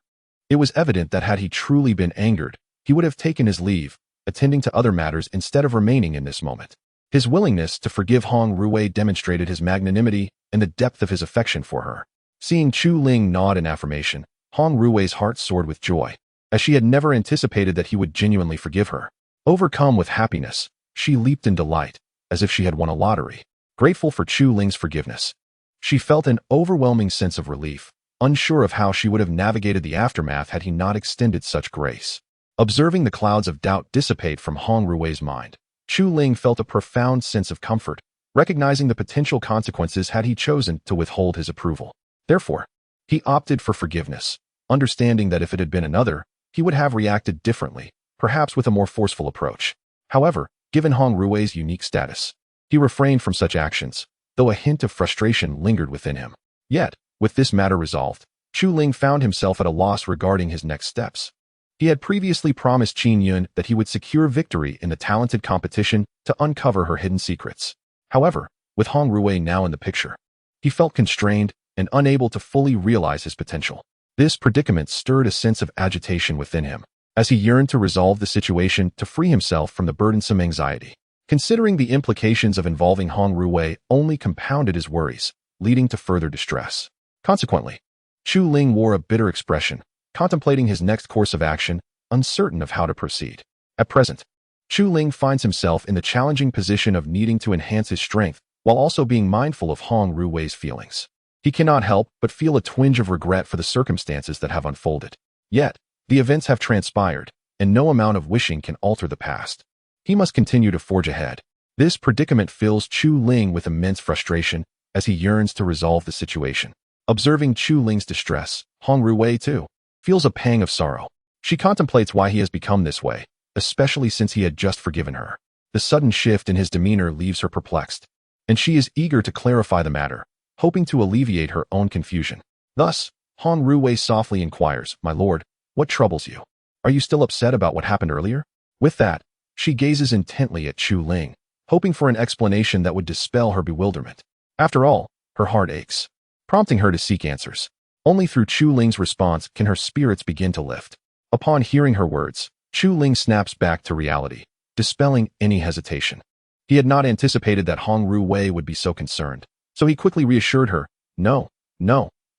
It was evident that had he truly been angered, he would have taken his leave, attending to other matters instead of remaining in this moment. His willingness to forgive Hong Ruwei demonstrated his magnanimity and the depth of his affection for her. Seeing Chu Ling nod in affirmation, Hong Ruwei's heart soared with joy, as she had never anticipated that he would genuinely forgive her. Overcome with happiness, she leaped in delight, as if she had won a lottery. Grateful for Chu Ling's forgiveness, she felt an overwhelming sense of relief, unsure of how she would have navigated the aftermath had he not extended such grace. Observing the clouds of doubt dissipate from Hong Ruwei's mind, Chu Ling felt a profound sense of comfort, recognizing the potential consequences had he chosen to withhold his approval. Therefore, he opted for forgiveness, understanding that if it had been another, he would have reacted differently, perhaps with a more forceful approach. However, given Hong Ruwei's unique status, he refrained from such actions, though a hint of frustration lingered within him. Yet, with this matter resolved, Chu Ling found himself at a loss regarding his next steps. He had previously promised Qin Yun that he would secure victory in the talented competition to uncover her hidden secrets. However, with Hong Ruwei now in the picture, he felt constrained and unable to fully realize his potential. This predicament stirred a sense of agitation within him, as he yearned to resolve the situation to free himself from the burdensome anxiety. Considering the implications of involving Hong Ruwei only compounded his worries, leading to further distress. Consequently, Chu Ling wore a bitter expression, contemplating his next course of action, uncertain of how to proceed. At present, Chu Ling finds himself in the challenging position of needing to enhance his strength while also being mindful of Hong Ruwei's feelings. He cannot help but feel a twinge of regret for the circumstances that have unfolded. Yet, the events have transpired, and no amount of wishing can alter the past. He must continue to forge ahead. This predicament fills Chu Ling with immense frustration as he yearns to resolve the situation. Observing Chu Ling's distress, Hong Ruwei, too, feels a pang of sorrow. She contemplates why he has become this way, especially since he had just forgiven her. The sudden shift in his demeanor leaves her perplexed, and she is eager to clarify the matter, hoping to alleviate her own confusion. Thus, Hong Ruwei softly inquires, "My lord, what troubles you? Are you still upset about what happened earlier?" With that, she gazes intently at Chu Ling, hoping for an explanation that would dispel her bewilderment. After all, her heart aches, prompting her to seek answers. Only through Chu Ling's response can her spirits begin to lift. Upon hearing her words, Chu Ling snaps back to reality, dispelling any hesitation. He had not anticipated that Hong Ruwei would be so concerned, so he quickly reassured her, No,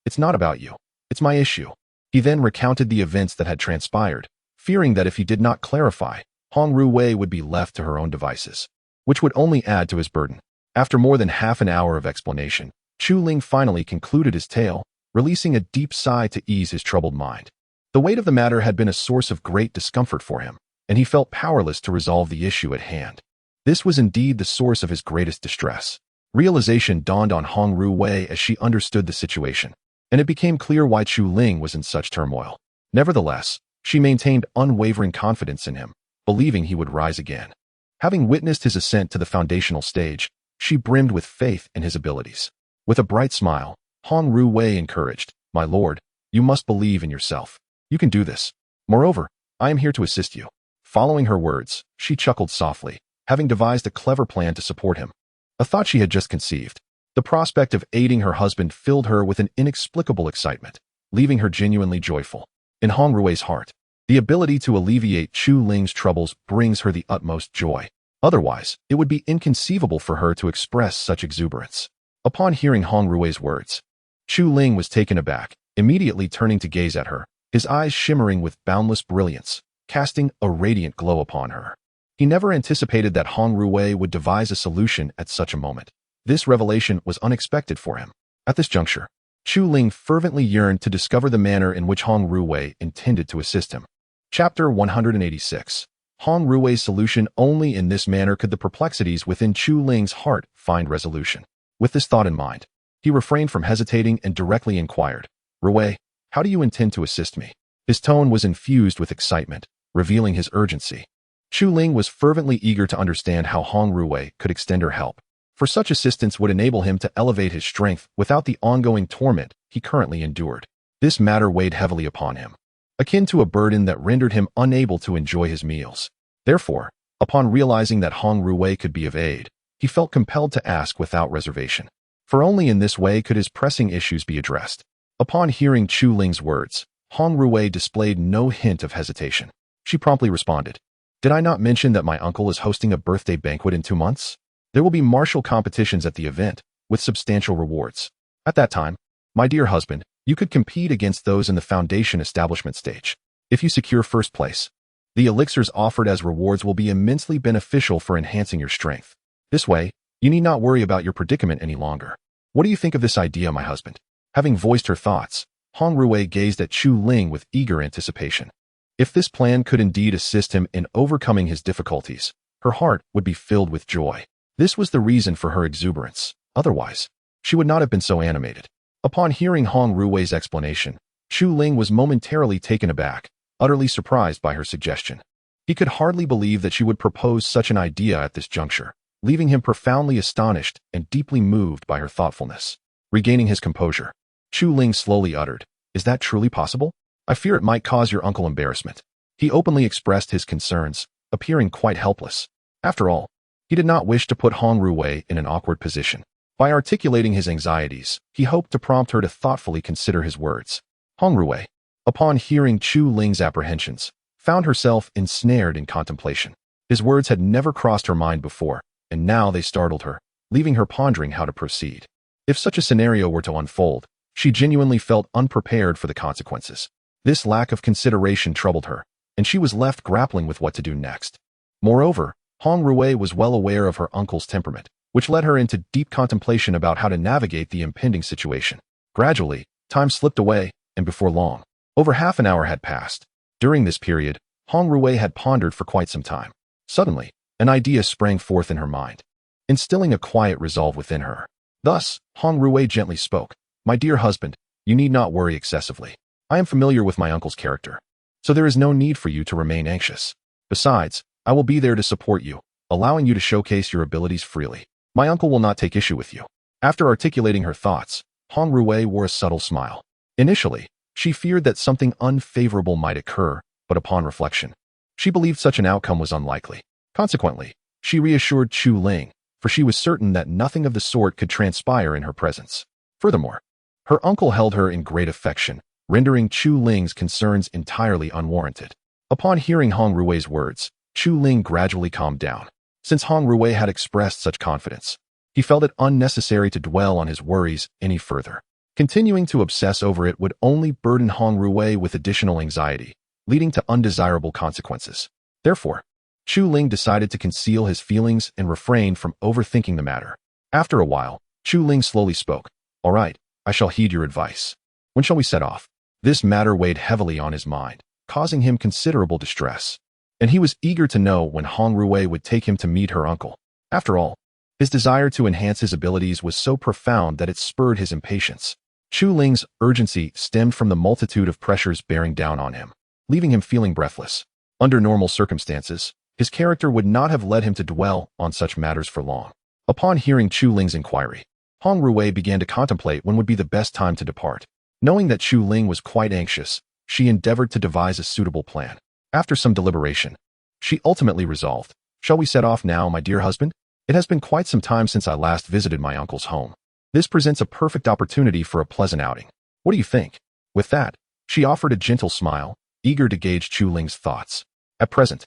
it's not about you. It's my issue." He then recounted the events that had transpired, fearing that if he did not clarify, Hong Ruwei would be left to her own devices, which would only add to his burden. After more than half an hour of explanation, Chu Ling finally concluded his tale, releasing a deep sigh to ease his troubled mind. The weight of the matter had been a source of great discomfort for him, and he felt powerless to resolve the issue at hand. This was indeed the source of his greatest distress. Realization dawned on Hong Ruwei as she understood the situation, and it became clear why Chu Ling was in such turmoil. Nevertheless, she maintained unwavering confidence in him, believing he would rise again. Having witnessed his ascent to the foundational stage, she brimmed with faith in his abilities. With a bright smile, Hong Ruwei encouraged, "My lord, you must believe in yourself. You can do this. Moreover, I am here to assist you." Following her words, she chuckled softly, having devised a clever plan to support him, a thought she had just conceived. The prospect of aiding her husband filled her with an inexplicable excitement, leaving her genuinely joyful. In Hong Ruwei's heart, the ability to alleviate Chu Ling's troubles brings her the utmost joy. Otherwise, it would be inconceivable for her to express such exuberance. Upon hearing Hong Ruwei's words, Chu Ling was taken aback, immediately turning to gaze at her, his eyes shimmering with boundless brilliance, casting a radiant glow upon her. He never anticipated that Hong Ruwei would devise a solution at such a moment. This revelation was unexpected for him. At this juncture, Chu Ling fervently yearned to discover the manner in which Hong Ruwei intended to assist him. Chapter 186. Hong Ruwei's solution. Only in this manner could the perplexities within Chu Ling's heart find resolution. With this thought in mind, he refrained from hesitating and directly inquired, "Ruwei, how do you intend to assist me?" His tone was infused with excitement, revealing his urgency. Chu Ling was fervently eager to understand how Hong Ruwei could extend her help, for such assistance would enable him to elevate his strength without the ongoing torment he currently endured. This matter weighed heavily upon him, akin to a burden that rendered him unable to enjoy his meals. Therefore, upon realizing that Hong Ruwei could be of aid, he felt compelled to ask without reservation, for only in this way could his pressing issues be addressed. Upon hearing Chu Ling's words, Hong Ruwei displayed no hint of hesitation. She promptly responded, "Did I not mention that my uncle is hosting a birthday banquet in 2 months? There will be martial competitions at the event, with substantial rewards. At that time, my dear husband, you could compete against those in the foundation establishment stage. If you secure first place, the elixirs offered as rewards will be immensely beneficial for enhancing your strength. This way, you need not worry about your predicament any longer. What do you think of this idea, my husband?" Having voiced her thoughts, Hong Ruwei gazed at Chu Ling with eager anticipation. If this plan could indeed assist him in overcoming his difficulties, her heart would be filled with joy. This was the reason for her exuberance. Otherwise, she would not have been so animated. Upon hearing Hong Ruwei's explanation, Chu Ling was momentarily taken aback, utterly surprised by her suggestion. He could hardly believe that she would propose such an idea at this juncture, leaving him profoundly astonished and deeply moved by her thoughtfulness. Regaining his composure, Chu Ling slowly uttered, "Is that truly possible? I fear it might cause your uncle embarrassment." He openly expressed his concerns, appearing quite helpless. After all, he did not wish to put Hong Ruwei in an awkward position. By articulating his anxieties, he hoped to prompt her to thoughtfully consider his words. Hong Ruwei, upon hearing Chu Ling's apprehensions, found herself ensnared in contemplation. His words had never crossed her mind before, and now they startled her, leaving her pondering how to proceed. If such a scenario were to unfold, she genuinely felt unprepared for the consequences. This lack of consideration troubled her, and she was left grappling with what to do next. Moreover, Hong Ruwei was well aware of her uncle's temperament, which led her into deep contemplation about how to navigate the impending situation. Gradually, time slipped away, and before long, over half an hour had passed. During this period, Hong Ruwei had pondered for quite some time. Suddenly, an idea sprang forth in her mind, instilling a quiet resolve within her. Thus, Hong Ruwei gently spoke, "My dear husband, you need not worry excessively. I am familiar with my uncle's character, so there is no need for you to remain anxious. Besides, I will be there to support you, allowing you to showcase your abilities freely. My uncle will not take issue with you." After articulating her thoughts, Hong Ruwei wore a subtle smile. Initially, she feared that something unfavorable might occur, but upon reflection, she believed such an outcome was unlikely. Consequently, she reassured Chu Ling, for she was certain that nothing of the sort could transpire in her presence. Furthermore, her uncle held her in great affection, rendering Chu Ling's concerns entirely unwarranted. Upon hearing Hong Ruwei's words, Chu Ling gradually calmed down. Since Hong Ruwei had expressed such confidence, he felt it unnecessary to dwell on his worries any further. Continuing to obsess over it would only burden Hong Ruwei with additional anxiety, leading to undesirable consequences. Therefore, Chu Ling decided to conceal his feelings and refrain from overthinking the matter. After a while, Chu Ling slowly spoke, "All right, I shall heed your advice. When shall we set off?" This matter weighed heavily on his mind, causing him considerable distress, and he was eager to know when Hong Ruwei would take him to meet her uncle. After all, his desire to enhance his abilities was so profound that it spurred his impatience. Chu Ling's urgency stemmed from the multitude of pressures bearing down on him, leaving him feeling breathless. Under normal circumstances, his character would not have led him to dwell on such matters for long. Upon hearing Chu Ling's inquiry, Hong Ruwei began to contemplate when would be the best time to depart. Knowing that Chu Ling was quite anxious, she endeavored to devise a suitable plan. After some deliberation, she ultimately resolved, "Shall we set off now, my dear husband? It has been quite some time since I last visited my uncle's home. This presents a perfect opportunity for a pleasant outing. What do you think?" With that, she offered a gentle smile, eager to gauge Chu Ling's thoughts. At present,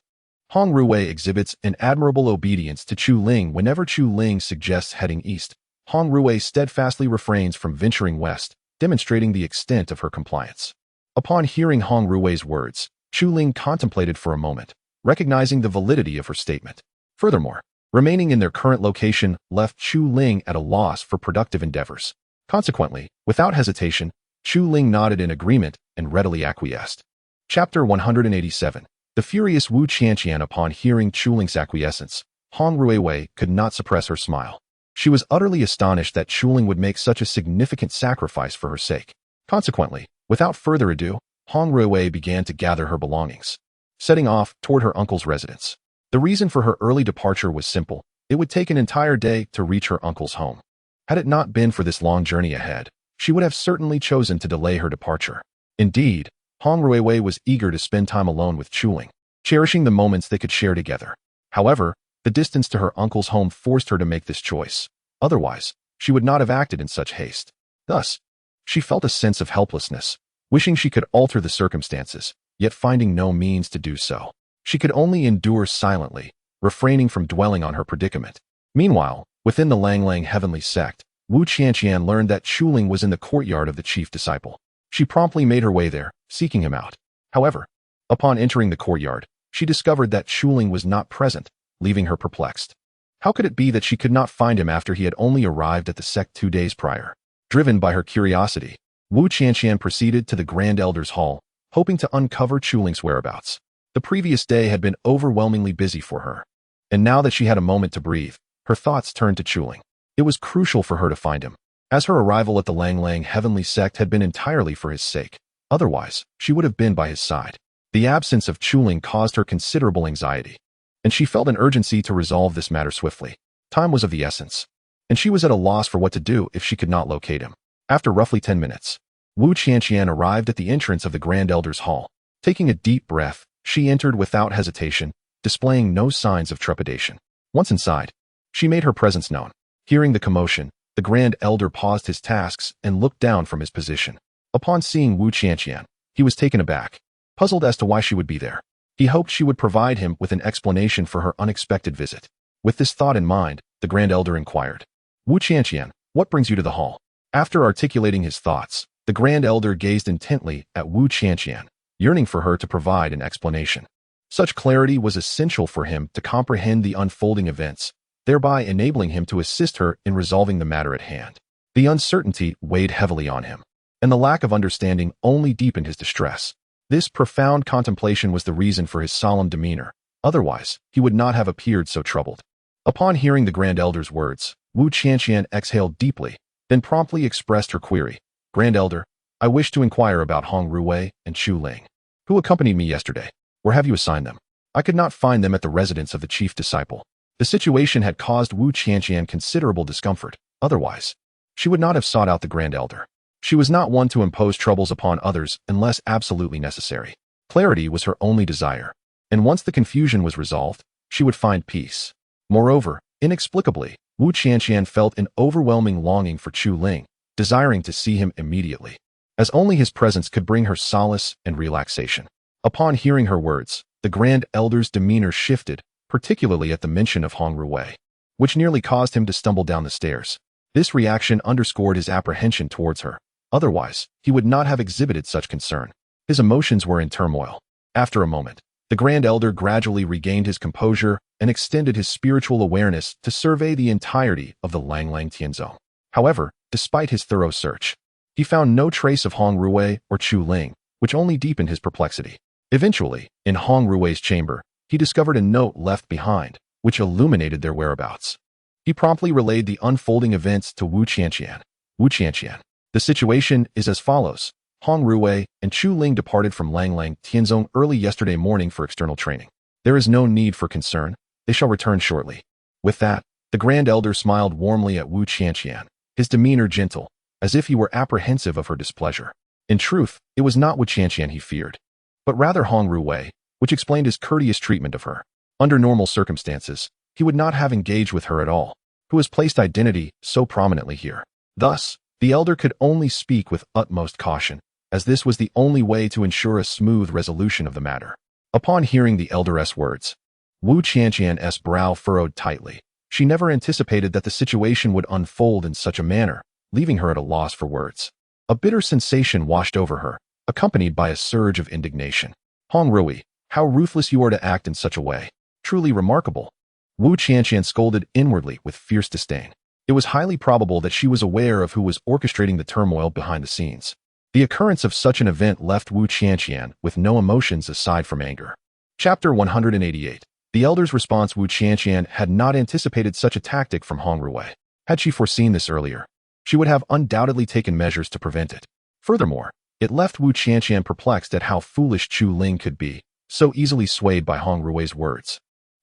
Hong Ruwei exhibits an admirable obedience to Chu Ling whenever Chu Ling suggests heading east. Hong Ruwei steadfastly refrains from venturing west, demonstrating the extent of her compliance. Upon hearing Hong Ruwei's words, Chu Ling contemplated for a moment, recognizing the validity of her statement. Furthermore, remaining in their current location left Chu Ling at a loss for productive endeavors. Consequently, without hesitation, Chu Ling nodded in agreement and readily acquiesced. Chapter 187. The furious Wu Qianqian. Upon hearing Chu Ling's acquiescence, Hong Ruwei could not suppress her smile. She was utterly astonished that Chu Ling would make such a significant sacrifice for her sake. Consequently, without further ado, Hong Ruwei began to gather her belongings, setting off toward her uncle's residence. The reason for her early departure was simple. It would take an entire day to reach her uncle's home. Had it not been for this long journey ahead, she would have certainly chosen to delay her departure. Indeed, Hong Ruiwei was eager to spend time alone with Chu Ling, cherishing the moments they could share together. However, the distance to her uncle's home forced her to make this choice. Otherwise, she would not have acted in such haste. Thus, she felt a sense of helplessness, wishing she could alter the circumstances, yet finding no means to do so. She could only endure silently, refraining from dwelling on her predicament. Meanwhile, within the Lang heavenly sect, Wu Qianqian learned that Chu Ling was in the courtyard of the chief disciple. She promptly made her way there, seeking him out. However, upon entering the courtyard, she discovered that Chu Ling was not present, leaving her perplexed. How could it be that she could not find him after he had only arrived at the sect 2 days prior? Driven by her curiosity, Wu Qianqian proceeded to the Grand Elder's Hall, hoping to uncover Chu Ling's whereabouts. The previous day had been overwhelmingly busy for her, and now that she had a moment to breathe, her thoughts turned to Chu Ling. It was crucial for her to find him, as her arrival at the Lang heavenly sect had been entirely for his sake. Otherwise, she would have been by his side. The absence of Chu Ling caused her considerable anxiety, and she felt an urgency to resolve this matter swiftly. Time was of the essence, and she was at a loss for what to do if she could not locate him. After roughly 10 minutes, Wu Qianqian arrived at the entrance of the Grand Elder's Hall. Taking a deep breath, she entered without hesitation, displaying no signs of trepidation. Once inside, she made her presence known. Hearing the commotion, the Grand Elder paused his tasks and looked down from his position. Upon seeing Wu Qianqian, he was taken aback, puzzled as to why she would be there. He hoped she would provide him with an explanation for her unexpected visit. With this thought in mind, the Grand Elder inquired, "Wu Qianqian, what brings you to the hall?" After articulating his thoughts, the Grand Elder gazed intently at Wu Qianqian, yearning for her to provide an explanation. Such clarity was essential for him to comprehend the unfolding events, thereby enabling him to assist her in resolving the matter at hand. The uncertainty weighed heavily on him, and the lack of understanding only deepened his distress. This profound contemplation was the reason for his solemn demeanor. Otherwise, he would not have appeared so troubled. Upon hearing the Grand Elder's words, Wu Qianqian exhaled deeply, then promptly expressed her query. "Grand Elder, I wish to inquire about Hong Ruiwei and Chu Ling, who accompanied me yesterday. Where have you assigned them?" I could not find them at the residence of the chief disciple. The situation had caused Wu Qianqian considerable discomfort. Otherwise, she would not have sought out the Grand Elder. She was not one to impose troubles upon others unless absolutely necessary. Clarity was her only desire, and once the confusion was resolved, she would find peace. Moreover, inexplicably, Wu Qianqian felt an overwhelming longing for Chu Ling, desiring to see him immediately, as only his presence could bring her solace and relaxation. Upon hearing her words, the Grand Elder's demeanor shifted, particularly at the mention of Hong Ruiwei, which nearly caused him to stumble down the stairs. This reaction underscored his apprehension towards her. Otherwise, he would not have exhibited such concern. His emotions were in turmoil. After a moment, the Grand Elder gradually regained his composure and extended his spiritual awareness to survey the entirety of the Lang Tianzong. However, despite his thorough search, he found no trace of Hong Ruiwei or Chu Ling, which only deepened his perplexity. Eventually, in Hong Ruiwei's chamber, he discovered a note left behind, which illuminated their whereabouts. He promptly relayed the unfolding events to Wu Qianqian. "Wu Qianqian, the situation is as follows. Hong Ruiwei and Chu Ling departed from Lang Tianzong early yesterday morning for external training. There is no need for concern. They shall return shortly." With that, the Grand Elder smiled warmly at Wu Qianqian, his demeanor gentle, as if he were apprehensive of her displeasure. In truth, it was not Wu Qianqian he feared, but rather Hong Ruiwei, which explained his courteous treatment of her. Under normal circumstances, he would not have engaged with her at all, who has placed identity so prominently here. Thus, the elder could only speak with utmost caution, as this was the only way to ensure a smooth resolution of the matter. Upon hearing the elderess words, Wu Qianqian's brow furrowed tightly. She never anticipated that the situation would unfold in such a manner, leaving her at a loss for words. A bitter sensation washed over her, accompanied by a surge of indignation. "Hong Ruiwei, how ruthless you are to act in such a way. Truly remarkable." Wu Qianqian scolded inwardly with fierce disdain. It was highly probable that she was aware of who was orchestrating the turmoil behind the scenes. The occurrence of such an event left Wu Qianqian with no emotions aside from anger. Chapter 188. The elder's response. Wu Qianqian had not anticipated such a tactic from Hong Ruiwei. Had she foreseen this earlier, she would have undoubtedly taken measures to prevent it. Furthermore, it left Wu Qianqian perplexed at how foolish Chu Ling could be, so easily swayed by Hong Ruiwei's words.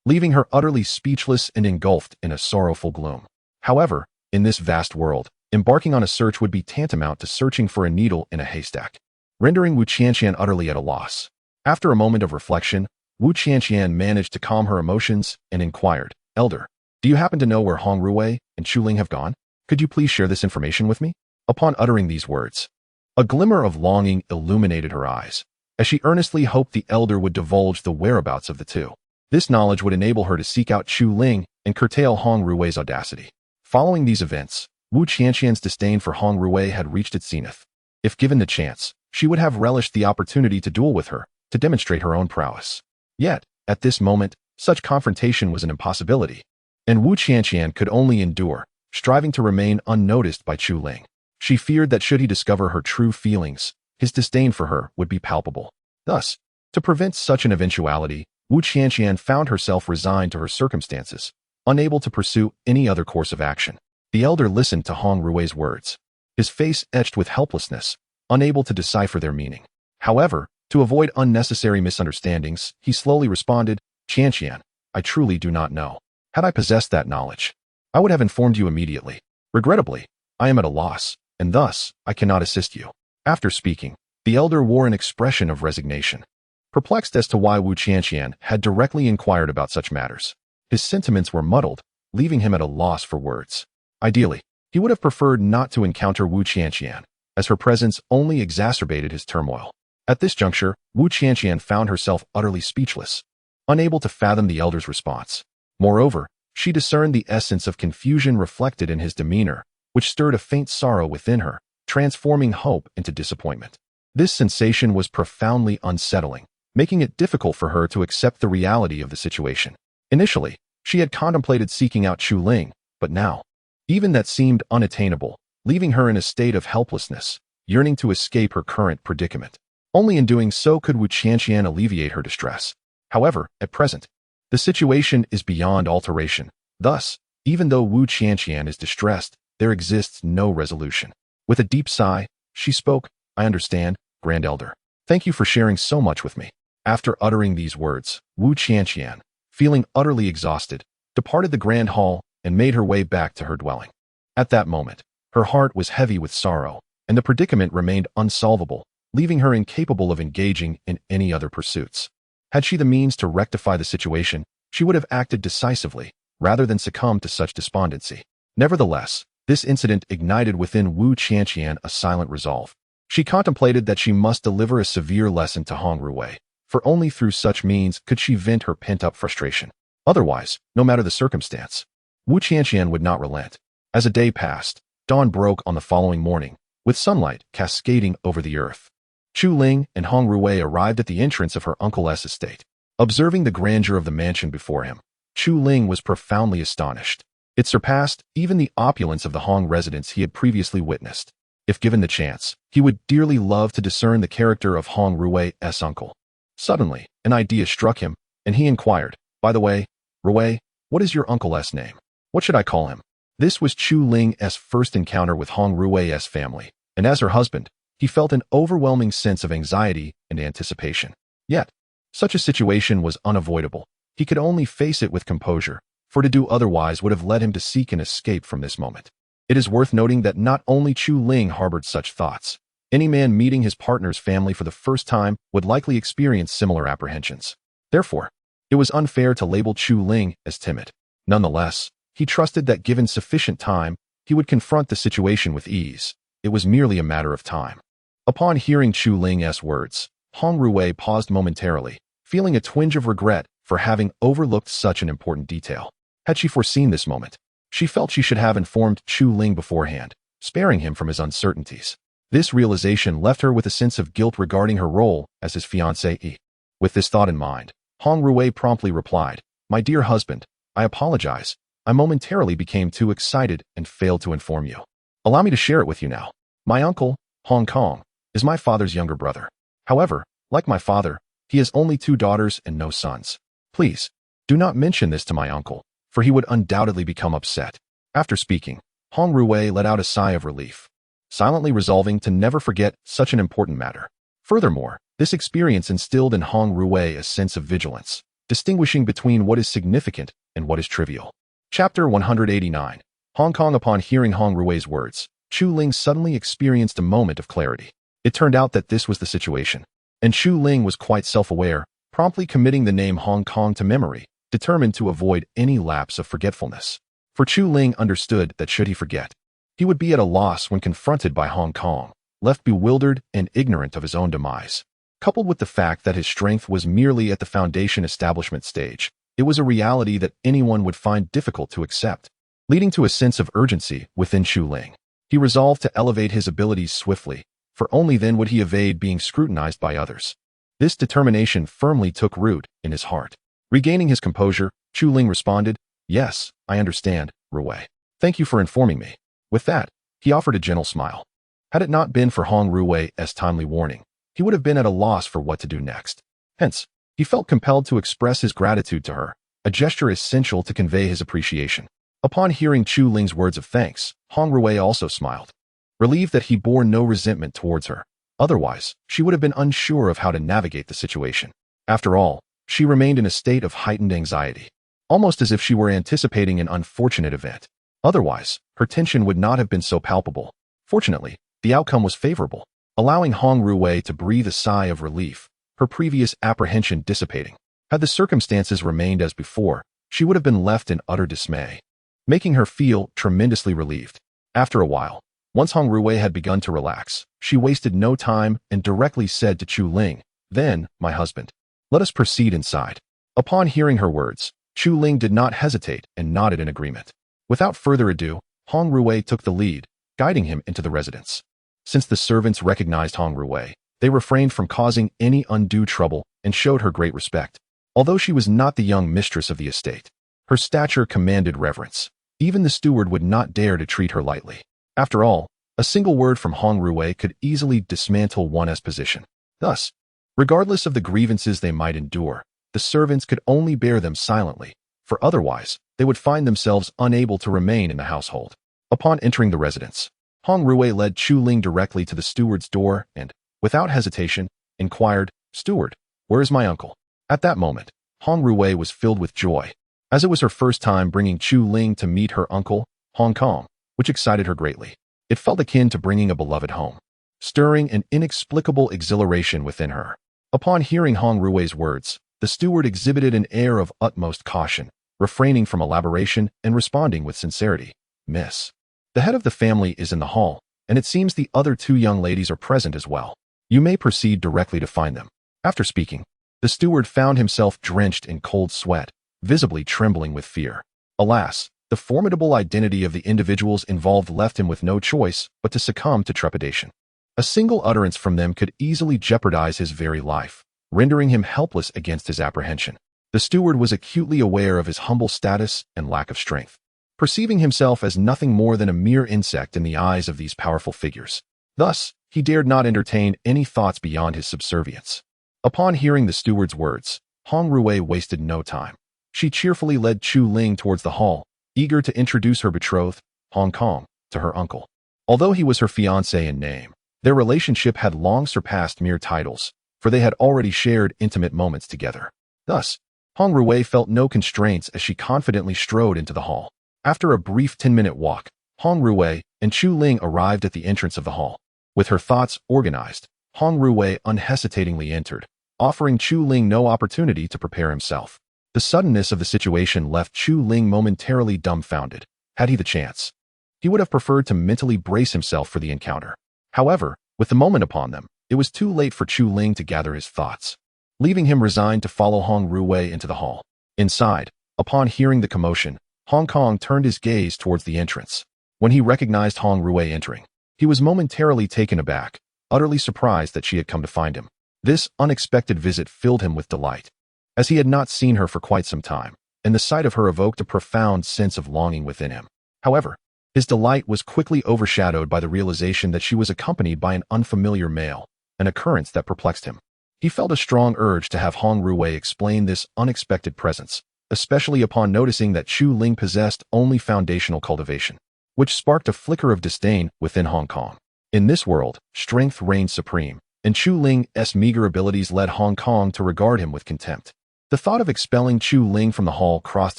leaving her utterly speechless and engulfed in a sorrowful gloom. However, in this vast world, embarking on a search would be tantamount to searching for a needle in a haystack, rendering Wu Qianqian utterly at a loss. After a moment of reflection, Wu Qianqian managed to calm her emotions and inquired, "Elder, do you happen to know where Hong Ruwei and Chu Ling have gone? Could you please share this information with me?" Upon uttering these words, a glimmer of longing illuminated her eyes, as she earnestly hoped the elder would divulge the whereabouts of the two. This knowledge would enable her to seek out Chu Ling and curtail Hong Ruwei's audacity. Following these events, Wu Qianqian's disdain for Hong Ruwei had reached its zenith. If given the chance, she would have relished the opportunity to duel with her, to demonstrate her own prowess. Yet, at this moment, such confrontation was an impossibility, and Wu Qianqian could only endure, striving to remain unnoticed by Chu Ling. She feared that should he discover her true feelings, his disdain for her would be palpable. Thus, to prevent such an eventuality, Wu Qianqian found herself resigned to her circumstances, unable to pursue any other course of action. The elder listened to Hong Ruwei's words, his face etched with helplessness, unable to decipher their meaning. However, to avoid unnecessary misunderstandings, he slowly responded, "Qianqian, I truly do not know. Had I possessed that knowledge, I would have informed you immediately. Regrettably, I am at a loss, and thus, I cannot assist you." After speaking, the elder wore an expression of resignation, perplexed as to why Wu Qianqian had directly inquired about such matters. His sentiments were muddled, leaving him at a loss for words. Ideally, he would have preferred not to encounter Wu Qianqian, as her presence only exacerbated his turmoil. At this juncture, Wu Qianqian found herself utterly speechless, unable to fathom the elder's response. Moreover, she discerned the essence of confusion reflected in his demeanor, which stirred a faint sorrow within her, transforming hope into disappointment. This sensation was profoundly unsettling, making it difficult for her to accept the reality of the situation. Initially, she had contemplated seeking out Chu Ling, but now, even that seemed unattainable, leaving her in a state of helplessness, yearning to escape her current predicament. Only in doing so could Wu Qianqian alleviate her distress. However, at present, the situation is beyond alteration. Thus, even though Wu Qianqian is distressed, there exists no resolution. With a deep sigh, she spoke, "I understand, Grand Elder. Thank you for sharing so much with me." After uttering these words, Wu Qianqian, feeling utterly exhausted, departed the grand hall and made her way back to her dwelling. At that moment, her heart was heavy with sorrow, and the predicament remained unsolvable, leaving her incapable of engaging in any other pursuits. Had she the means to rectify the situation, she would have acted decisively, rather than succumb to such despondency. Nevertheless, this incident ignited within Wu Qianqian a silent resolve. She contemplated that she must deliver a severe lesson to Hong Ruwei, for only through such means could she vent her pent-up frustration. Otherwise, no matter the circumstance, Wu Qianqian would not relent. As a day passed, dawn broke on the following morning, with sunlight cascading over the earth. Chu Ling and Hong Ruwei arrived at the entrance of her uncle's estate. Observing the grandeur of the mansion before him, Chu Ling was profoundly astonished. It surpassed even the opulence of the Hong residence he had previously witnessed. If given the chance, he would dearly love to discern the character of Hong Ruwei's uncle. Suddenly, an idea struck him, and he inquired, "By the way, Ruwei, what is your uncle's name? What should I call him?" This was Chu Ling's first encounter with Hong Ruwei's family, and as her husband, he felt an overwhelming sense of anxiety and anticipation. Yet, such a situation was unavoidable. He could only face it with composure, for to do otherwise would have led him to seek an escape from this moment. It is worth noting that not only Chu Ling harbored such thoughts. Any man meeting his partner's family for the first time would likely experience similar apprehensions. Therefore, it was unfair to label Chu Ling as timid. Nonetheless, he trusted that given sufficient time, he would confront the situation with ease. It was merely a matter of time. Upon hearing Chu Ling's words, Hong Ruwei paused momentarily, feeling a twinge of regret for having overlooked such an important detail. Had she foreseen this moment, she felt she should have informed Chu Ling beforehand, sparing him from his uncertainties. This realization left her with a sense of guilt regarding her role as his fiancée. With this thought in mind, Hong Ruwei promptly replied, "My dear husband, I apologize. I momentarily became too excited and failed to inform you. Allow me to share it with you now. My uncle, Hong Kong, is my father's younger brother. However, like my father, he has only 2 daughters and no sons. Please, do not mention this to my uncle, for he would undoubtedly become upset." After speaking, Hong Ruwei let out a sigh of relief, silently resolving to never forget such an important matter. Furthermore, this experience instilled in Hong Ruwei a sense of vigilance. distinguishing between what is significant and what is trivial. Chapter 189. Hong Kong. Upon hearing Hong Rui's words, Chu Ling suddenly experienced a moment of clarity. It turned out that this was the situation, and Chu Ling was quite self-aware, promptly committing the name Hong Kong to memory, determined to avoid any lapse of forgetfulness. For Chu Ling understood that should he forget, he would be at a loss when confronted by Hong Kong, left bewildered and ignorant of his own demise. Coupled with the fact that his strength was merely at the foundation establishment stage, it was a reality that anyone would find difficult to accept, leading to a sense of urgency within Chu Ling. He resolved to elevate his abilities swiftly, for only then would he evade being scrutinized by others. This determination firmly took root in his heart. Regaining his composure, Chu Ling responded, "Yes, I understand, Rui. Thank you for informing me." With that, he offered a gentle smile. Had it not been for Hong Rui's timely warning, he would have been at a loss for what to do next. Hence, he felt compelled to express his gratitude to her, a gesture essential to convey his appreciation. Upon hearing Chu Ling's words of thanks, Hong Rui also smiled, relieved that he bore no resentment towards her. Otherwise, she would have been unsure of how to navigate the situation. After all, she remained in a state of heightened anxiety, almost as if she were anticipating an unfortunate event. Otherwise, her tension would not have been so palpable. Fortunately, the outcome was favorable, allowing Hong Rui to breathe a sigh of relief, her previous apprehension dissipating. Had the circumstances remained as before, she would have been left in utter dismay, making her feel tremendously relieved. After a while, once Hong Rui had begun to relax, she wasted no time and directly said to Chu Ling, "Then, my husband, let us proceed inside." Upon hearing her words, Chu Ling did not hesitate and nodded in agreement. Without further ado, Hong Rui took the lead, guiding him into the residence. Since the servants recognized Hong Rui, they refrained from causing any undue trouble and showed her great respect. Although she was not the young mistress of the estate, her stature commanded reverence. Even the steward would not dare to treat her lightly. After all, a single word from Hong Rui could easily dismantle one's position. Thus, regardless of the grievances they might endure, the servants could only bear them silently, for otherwise, they would find themselves unable to remain in the household. Upon entering the residence, Hong Rui led Chu Ling directly to the steward's door and, without hesitation, inquired, "Steward, where is my uncle?" At that moment, Hong Rui was filled with joy, as it was her first time bringing Chu Ling to meet her uncle, Hong Kong, which excited her greatly. It felt akin to bringing a beloved home, stirring an inexplicable exhilaration within her. Upon hearing Hong Rui's words, the steward exhibited an air of utmost caution, refraining from elaboration and responding with sincerity, "Miss, the head of the family is in the hall, and it seems the other two young ladies are present as well. You may proceed directly to find them." After speaking, the steward found himself drenched in cold sweat, visibly trembling with fear. Alas, the formidable identity of the individuals involved left him with no choice but to succumb to trepidation. A single utterance from them could easily jeopardize his very life, rendering him helpless against his apprehension. The steward was acutely aware of his humble status and lack of strength, perceiving himself as nothing more than a mere insect in the eyes of these powerful figures. Thus, he dared not entertain any thoughts beyond his subservience. Upon hearing the steward's words, Hong Rui wasted no time. She cheerfully led Chu Ling towards the hall, eager to introduce her betrothed, Hong Kong, to her uncle. Although he was her fiancé in name, their relationship had long surpassed mere titles, for they had already shared intimate moments together. Thus, Hong Rui felt no constraints as she confidently strode into the hall. After a brief 10-minute walk, Hong Rui and Chu Ling arrived at the entrance of the hall. With her thoughts organized, Hong Rui unhesitatingly entered, offering Chu Ling no opportunity to prepare himself. The suddenness of the situation left Chu Ling momentarily dumbfounded. Had he the chance, he would have preferred to mentally brace himself for the encounter. However, with the moment upon them, it was too late for Chu Ling to gather his thoughts, leaving him resigned to follow Hong Rui into the hall. Inside, upon hearing the commotion, Hong Kong turned his gaze towards the entrance. When he recognized Hong Rui entering, he was momentarily taken aback, utterly surprised that she had come to find him. This unexpected visit filled him with delight, as he had not seen her for quite some time, and the sight of her evoked a profound sense of longing within him. However, his delight was quickly overshadowed by the realization that she was accompanied by an unfamiliar male, an occurrence that perplexed him. He felt a strong urge to have Hong Rui explain this unexpected presence, especially upon noticing that Chu Ling possessed only foundational cultivation, which sparked a flicker of disdain within Hong Kong. In this world, strength reigned supreme, and Chu Ling's meager abilities led Hong Kong to regard him with contempt. The thought of expelling Chu Ling from the hall crossed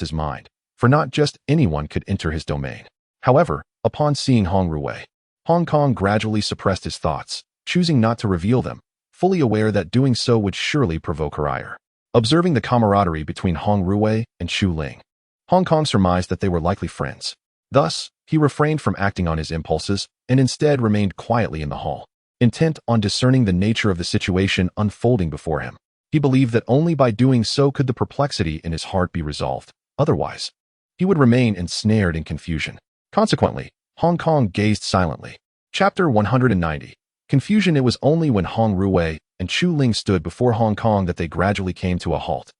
his mind, for not just anyone could enter his domain. However, upon seeing Hong Ruwei, Hong Kong gradually suppressed his thoughts, choosing not to reveal them, fully aware that doing so would surely provoke her ire. Observing the camaraderie between Hong Ruwei and Chu Ling, Hong Kong surmised that they were likely friends. Thus, he refrained from acting on his impulses and instead remained quietly in the hall, intent on discerning the nature of the situation unfolding before him. He believed that only by doing so could the perplexity in his heart be resolved. Otherwise, he would remain ensnared in confusion. Consequently, Hong Kong gazed silently. Chapter 190. Confusion. It was only when Hong Ruwei and Chu Ling stood before Hong Kong that they gradually came to a halt.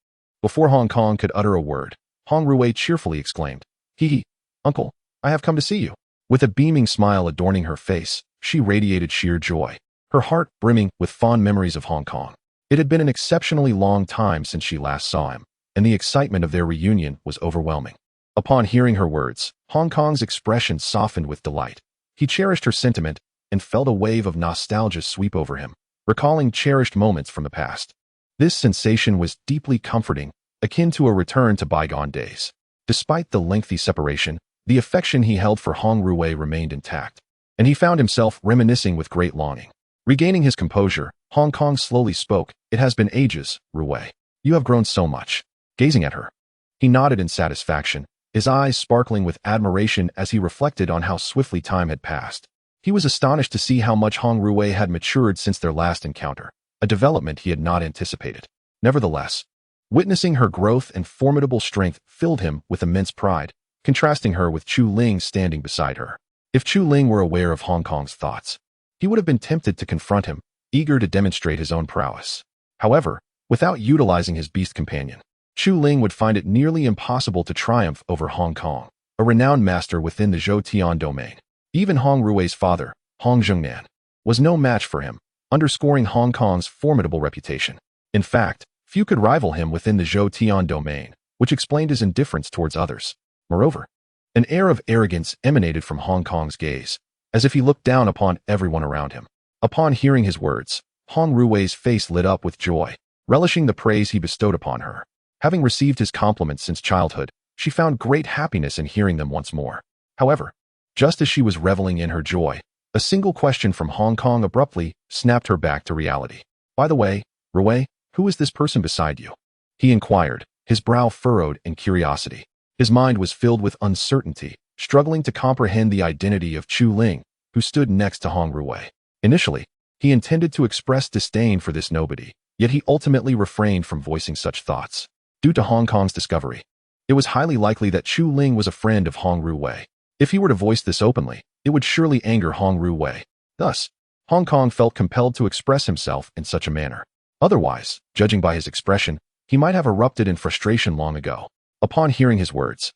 Before Hong Kong could utter a word, Hong Ruwei cheerfully exclaimed, "Hee, uncle, I have come to see you." With a beaming smile adorning her face, she radiated sheer joy, her heart brimming with fond memories of Hong Kong. It had been an exceptionally long time since she last saw him, and the excitement of their reunion was overwhelming. Upon hearing her words, Hong Kong's expression softened with delight. He cherished her sentiment and felt a wave of nostalgia sweep over him, recalling cherished moments from the past. This sensation was deeply comforting, akin to a return to bygone days. Despite the lengthy separation, the affection he held for Hong Ruwei remained intact, and he found himself reminiscing with great longing. Regaining his composure, Hong Kong slowly spoke. "It has been ages, Ruwei. You have grown so much." Gazing at her, he nodded in satisfaction, his eyes sparkling with admiration as he reflected on how swiftly time had passed. He was astonished to see how much Hong Ruwei had matured since their last encounter, a development he had not anticipated. Nevertheless, witnessing her growth and formidable strength filled him with immense pride, contrasting her with Chu Ling standing beside her. If Chu Ling were aware of Hong Kong's thoughts, he would have been tempted to confront him, eager to demonstrate his own prowess. However, without utilizing his beast companion, Chu Ling would find it nearly impossible to triumph over Hong Kong, a renowned master within the Zhou domain. Even Hong Ruwei's father, Hong Zhongnan, was no match for him, underscoring Hong Kong's formidable reputation. In fact, few could rival him within the Zhou domain, which explained his indifference towards others. Moreover, an air of arrogance emanated from Hong Kong's gaze, as if he looked down upon everyone around him. Upon hearing his words, Hong Ruwei's face lit up with joy, relishing the praise he bestowed upon her. Having received his compliments since childhood, she found great happiness in hearing them once more. However, just as she was reveling in her joy, a single question from Hong Kong abruptly snapped her back to reality. "By the way, Ruwei, who is this person beside you?" he inquired, his brow furrowed in curiosity. His mind was filled with uncertainty, struggling to comprehend the identity of Chu Ling, who stood next to Hong Ruwei. Initially, he intended to express disdain for this nobody, yet he ultimately refrained from voicing such thoughts. Due to Hong Kong's discovery, it was highly likely that Chu Ling was a friend of Hong Ruwei. If he were to voice this openly, it would surely anger Hong Ruwei. Thus, Hong Kong felt compelled to express himself in such a manner. Otherwise, judging by his expression, he might have erupted in frustration long ago. Upon hearing his words,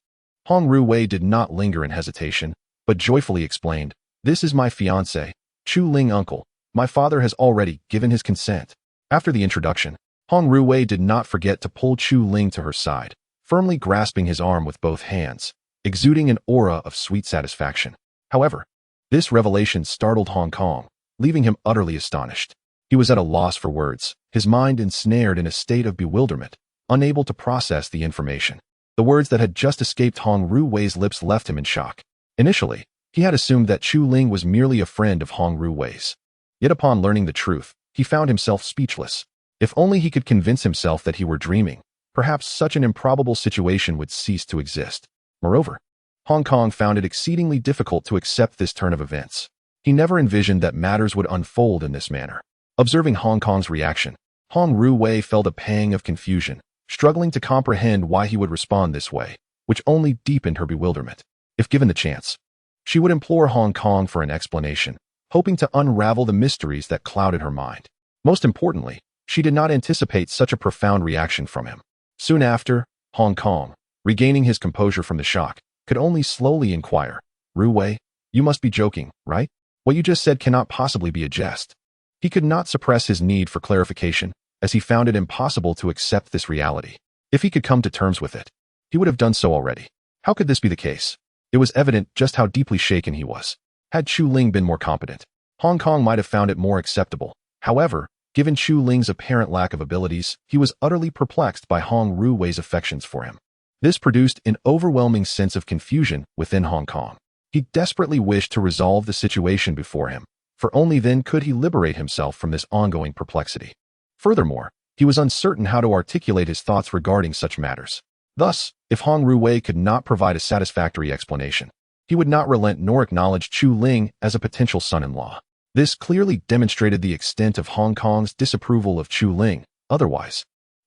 Hong Ruwei did not linger in hesitation, but joyfully explained, "This is my fiancé, Chu Ling uncle. My father has already given his consent." After the introduction, Hong Ruwei did not forget to pull Chu Ling to her side, firmly grasping his arm with both hands, exuding an aura of sweet satisfaction. However, this revelation startled Hong Kong, leaving him utterly astonished. He was at a loss for words, his mind ensnared in a state of bewilderment, unable to process the information. The words that had just escaped Hong Ruwei's lips left him in shock. Initially, he had assumed that Chu Ling was merely a friend of Hong Ruwei's. Yet upon learning the truth, he found himself speechless. If only he could convince himself that he were dreaming, perhaps such an improbable situation would cease to exist. Moreover, Hong Kong found it exceedingly difficult to accept this turn of events. He never envisioned that matters would unfold in this manner. Observing Hong Kong's reaction, Hong Ruwei felt a pang of confusion, struggling to comprehend why he would respond this way, which only deepened her bewilderment. If given the chance, she would implore Hong Kong for an explanation, hoping to unravel the mysteries that clouded her mind. Most importantly, she did not anticipate such a profound reaction from him. Soon after, Hong Kong, regaining his composure from the shock, could only slowly inquire, "Ruwei, you must be joking, right? What you just said cannot possibly be a jest." He could not suppress his need for clarification, as he found it impossible to accept this reality. If he could come to terms with it, he would have done so already. How could this be the case? It was evident just how deeply shaken he was. Had Chu Ling been more competent, Hong Kong might have found it more acceptable. However, Given Chu Ling's apparent lack of abilities, he was utterly perplexed by Hong Rui's affections for him. This produced an overwhelming sense of confusion within Hong Kong. He desperately wished to resolve the situation before him, for only then could he liberate himself from this ongoing perplexity. Furthermore, he was uncertain how to articulate his thoughts regarding such matters. Thus, if Hong Rui could not provide a satisfactory explanation, he would not relent nor acknowledge Chu Ling as a potential son-in-law. This clearly demonstrated the extent of Hong Kong's disapproval of Chu Ling. Otherwise,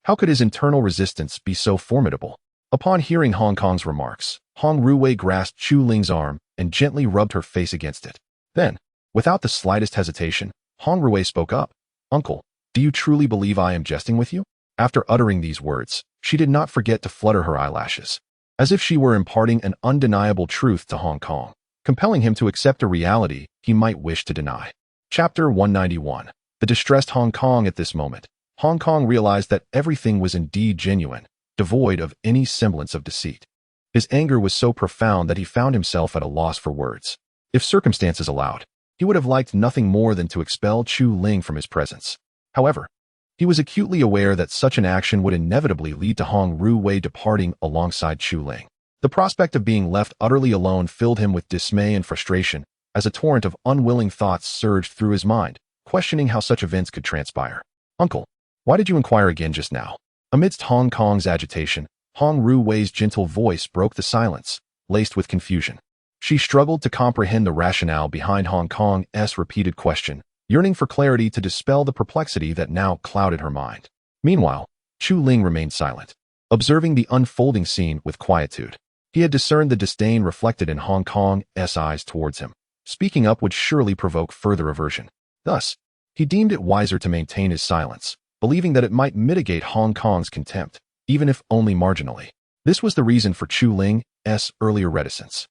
how could his internal resistance be so formidable? Upon hearing Hong Kong's remarks, Hong Rui grasped Chu Ling's arm and gently rubbed her face against it. Then, without the slightest hesitation, Hong Rui spoke up. "Uncle, do you truly believe I am jesting with you?" After uttering these words, she did not forget to flutter her eyelashes, as if she were imparting an undeniable truth to Hong Kong, compelling him to accept a reality he might wish to deny. Chapter 191. The distressed Hong Kong. At this moment, Hong Kong realized that everything was indeed genuine, devoid of any semblance of deceit. His anger was so profound that he found himself at a loss for words. If circumstances allowed, he would have liked nothing more than to expel Chu Ling from his presence. However, he was acutely aware that such an action would inevitably lead to Hong Rui departing alongside Chu Ling. The prospect of being left utterly alone filled him with dismay and frustration, as a torrent of unwilling thoughts surged through his mind, questioning how such events could transpire. "Uncle, why did you inquire again just now?" Amidst Hong Kong's agitation, Hong Rui's gentle voice broke the silence, laced with confusion. She struggled to comprehend the rationale behind Hong Kong's repeated question, yearning for clarity to dispel the perplexity that now clouded her mind. Meanwhile, Chu Ling remained silent, observing the unfolding scene with quietude. He had discerned the disdain reflected in Hong Kong's eyes towards him. Speaking up would surely provoke further aversion. Thus, he deemed it wiser to maintain his silence, believing that it might mitigate Hong Kong's contempt, even if only marginally. This was the reason for Chu Ling's earlier reticence.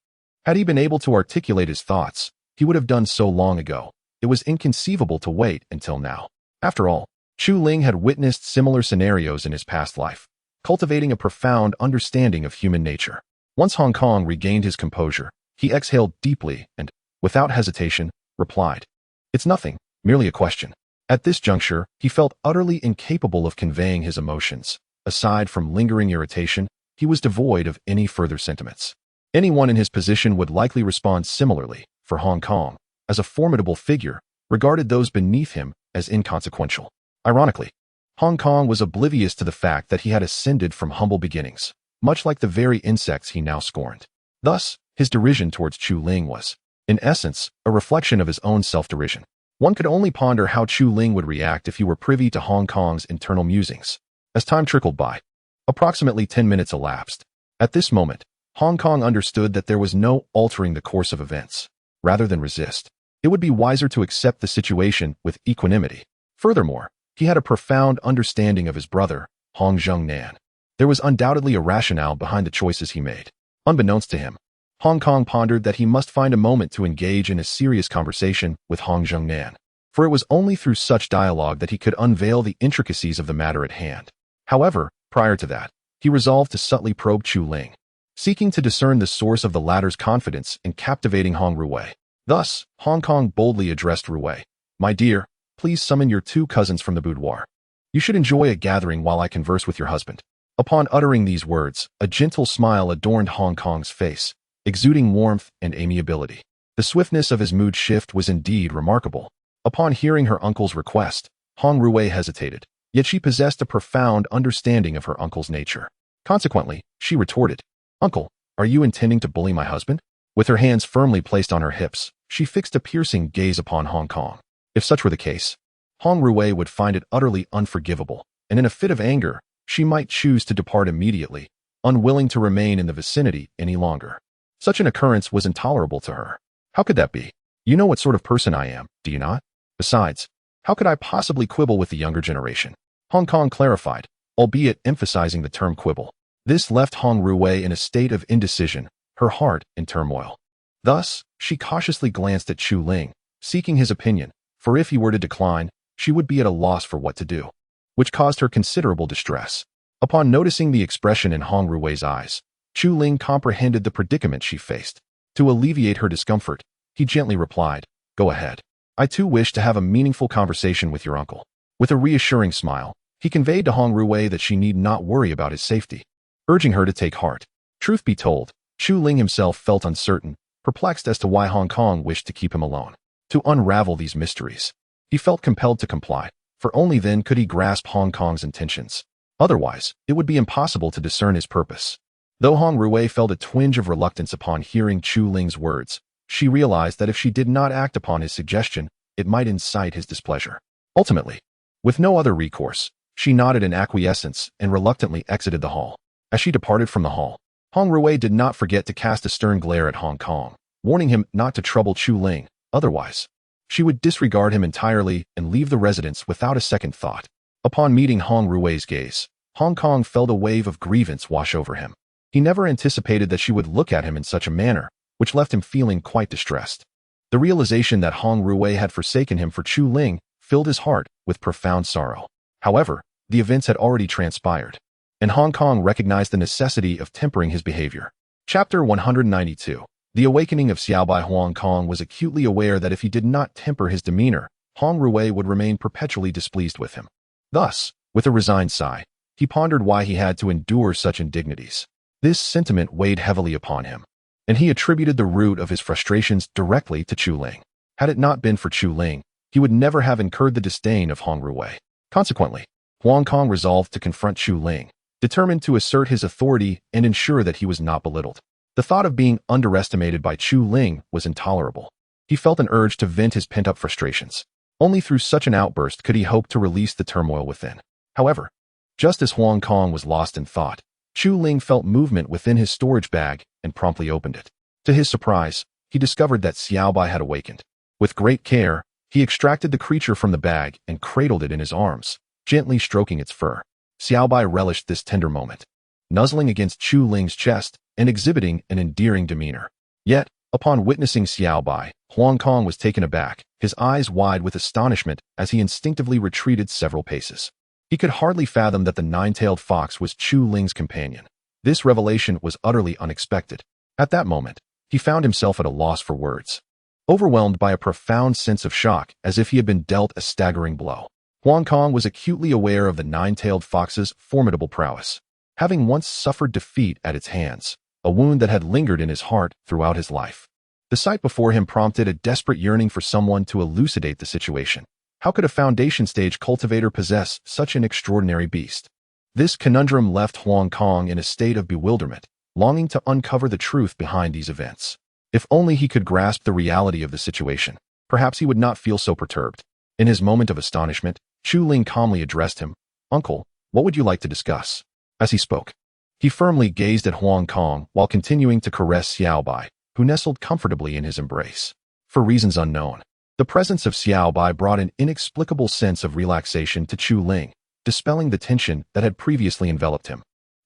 Had he been able to articulate his thoughts, he would have done so long ago. It was inconceivable to wait until now. After all, Chu Ling had witnessed similar scenarios in his past life, cultivating a profound understanding of human nature. Once Hong Kong regained his composure, he exhaled deeply and, without hesitation, replied, "It's nothing, merely a question." At this juncture, he felt utterly incapable of conveying his emotions. Aside from lingering irritation, he was devoid of any further sentiments. Anyone in his position would likely respond similarly, for Hong Kong, as a formidable figure, regarded those beneath him as inconsequential. Ironically, Hong Kong was oblivious to the fact that he had ascended from humble beginnings, much like the very insects he now scorned. Thus, his derision towards Chu Ling was, in essence, a reflection of his own self-derision. One could only ponder how Chu Ling would react if he were privy to Hong Kong's internal musings. As time trickled by, approximately 10 minutes elapsed. At this moment, Hong Kong understood that there was no altering the course of events. Rather than resist, it would be wiser to accept the situation with equanimity. Furthermore, he had a profound understanding of his brother, Hong Zhongnan. There was undoubtedly a rationale behind the choices he made. Unbeknownst to him, Hong Kong pondered that he must find a moment to engage in a serious conversation with Hong Zhongnan, for it was only through such dialogue that he could unveil the intricacies of the matter at hand. However, prior to that, he resolved to subtly probe Chu Ling, seeking to discern the source of the latter's confidence in captivating Hong Rui. Thus, Hong Kong boldly addressed Rui, "My dear, please summon your two cousins from the boudoir. You should enjoy a gathering while I converse with your husband." Upon uttering these words, a gentle smile adorned Hong Kong's face, exuding warmth and amiability. The swiftness of his mood shift was indeed remarkable. Upon hearing her uncle's request, Hong Rui hesitated, yet she possessed a profound understanding of her uncle's nature. Consequently, she retorted, "Uncle, are you intending to bully my husband?" With her hands firmly placed on her hips, she fixed a piercing gaze upon Hong Kong. If such were the case, Hong Rui would find it utterly unforgivable, and in a fit of anger, she might choose to depart immediately, unwilling to remain in the vicinity any longer. Such an occurrence was intolerable to her. How could that be? You know what sort of person I am, do you not? Besides, how could I possibly quibble with the younger generation? Hong Kong clarified, albeit emphasizing the term quibble. This left Hong Rui in a state of indecision, her heart in turmoil. Thus, she cautiously glanced at Chu Ling, seeking his opinion, for if he were to decline, she would be at a loss for what to do, which caused her considerable distress. Upon noticing the expression in Hong Rui's eyes, Chu Ling comprehended the predicament she faced. To alleviate her discomfort, he gently replied, "Go ahead. I too wish to have a meaningful conversation with your uncle." With a reassuring smile, he conveyed to Hong Ruwei that she need not worry about his safety, urging her to take heart. Truth be told, Chu Ling himself felt uncertain, perplexed as to why Hong Kong wished to keep him alone. To unravel these mysteries, he felt compelled to comply, for only then could he grasp Hong Kong's intentions. Otherwise, it would be impossible to discern his purpose. Though Hong Ruwei felt a twinge of reluctance upon hearing Chu Ling's words, she realized that if she did not act upon his suggestion, it might incite his displeasure. Ultimately, with no other recourse, she nodded in acquiescence and reluctantly exited the hall. As she departed from the hall, Hong Ruwei did not forget to cast a stern glare at Hong Kong, warning him not to trouble Chu Ling, otherwise, she would disregard him entirely and leave the residence without a second thought. Upon meeting Hong Ruwei's gaze, Hong Kong felt a wave of grievance wash over him. He never anticipated that she would look at him in such a manner, which left him feeling quite distressed. The realization that Hong Ruwei had forsaken him for Chu Ling filled his heart with profound sorrow. However, the events had already transpired, and Hong Kong recognized the necessity of tempering his behavior. Chapter 192. The awakening of Xiaobai. Hong Kong was acutely aware that if he did not temper his demeanor, Hong Ruwei would remain perpetually displeased with him. Thus, with a resigned sigh, he pondered why he had to endure such indignities. This sentiment weighed heavily upon him, and he attributed the root of his frustrations directly to Chu Ling. Had it not been for Chu Ling, he would never have incurred the disdain of Hong Ruwei. Consequently, Hong Kong resolved to confront Chu Ling, determined to assert his authority and ensure that he was not belittled. The thought of being underestimated by Chu Ling was intolerable. He felt an urge to vent his pent-up frustrations. Only through such an outburst could he hope to release the turmoil within. However, just as Hong Kong was lost in thought, Chu Ling felt movement within his storage bag and promptly opened it. To his surprise, he discovered that Xiaobai had awakened. With great care, he extracted the creature from the bag and cradled it in his arms, gently stroking its fur. Xiaobai relished this tender moment, nuzzling against Chu Ling's chest and exhibiting an endearing demeanor. Yet, upon witnessing Xiaobai, Hong Kong was taken aback, his eyes wide with astonishment as he instinctively retreated several paces. He could hardly fathom that the nine-tailed fox was Chu Ling's companion. This revelation was utterly unexpected. At that moment, he found himself at a loss for words, overwhelmed by a profound sense of shock as if he had been dealt a staggering blow. Hong Kong was acutely aware of the nine-tailed fox's formidable prowess, having once suffered defeat at its hands, a wound that had lingered in his heart throughout his life. The sight before him prompted a desperate yearning for someone to elucidate the situation. How could a foundation-stage cultivator possess such an extraordinary beast? This conundrum left Hong Kong in a state of bewilderment, longing to uncover the truth behind these events. If only he could grasp the reality of the situation, perhaps he would not feel so perturbed. In his moment of astonishment, Chu Ling calmly addressed him. "Uncle, what would you like to discuss?" As he spoke, he firmly gazed at Hong Kong while continuing to caress Xiaobai, who nestled comfortably in his embrace. For reasons unknown, the presence of Xiaobai brought an inexplicable sense of relaxation to Chu Ling, dispelling the tension that had previously enveloped him,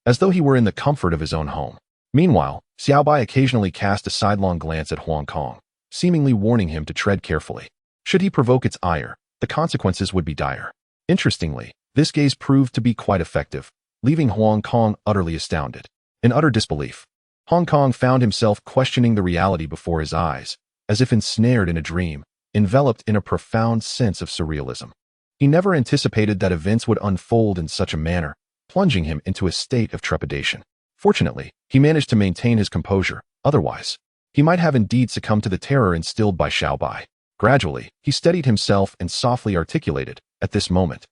as though he were in the comfort of his own home. Meanwhile, Xiaobai occasionally cast a sidelong glance at Hong Kong, seemingly warning him to tread carefully. Should he provoke its ire, the consequences would be dire. Interestingly, this gaze proved to be quite effective, leaving Hong Kong utterly astounded. In utter disbelief, Hong Kong found himself questioning the reality before his eyes, as if ensnared in a dream, enveloped in a profound sense of surrealism. He never anticipated that events would unfold in such a manner, plunging him into a state of trepidation. Fortunately, he managed to maintain his composure, otherwise, he might have indeed succumbed to the terror instilled by Xiaobai. Gradually, he steadied himself and softly articulated, "At this moment,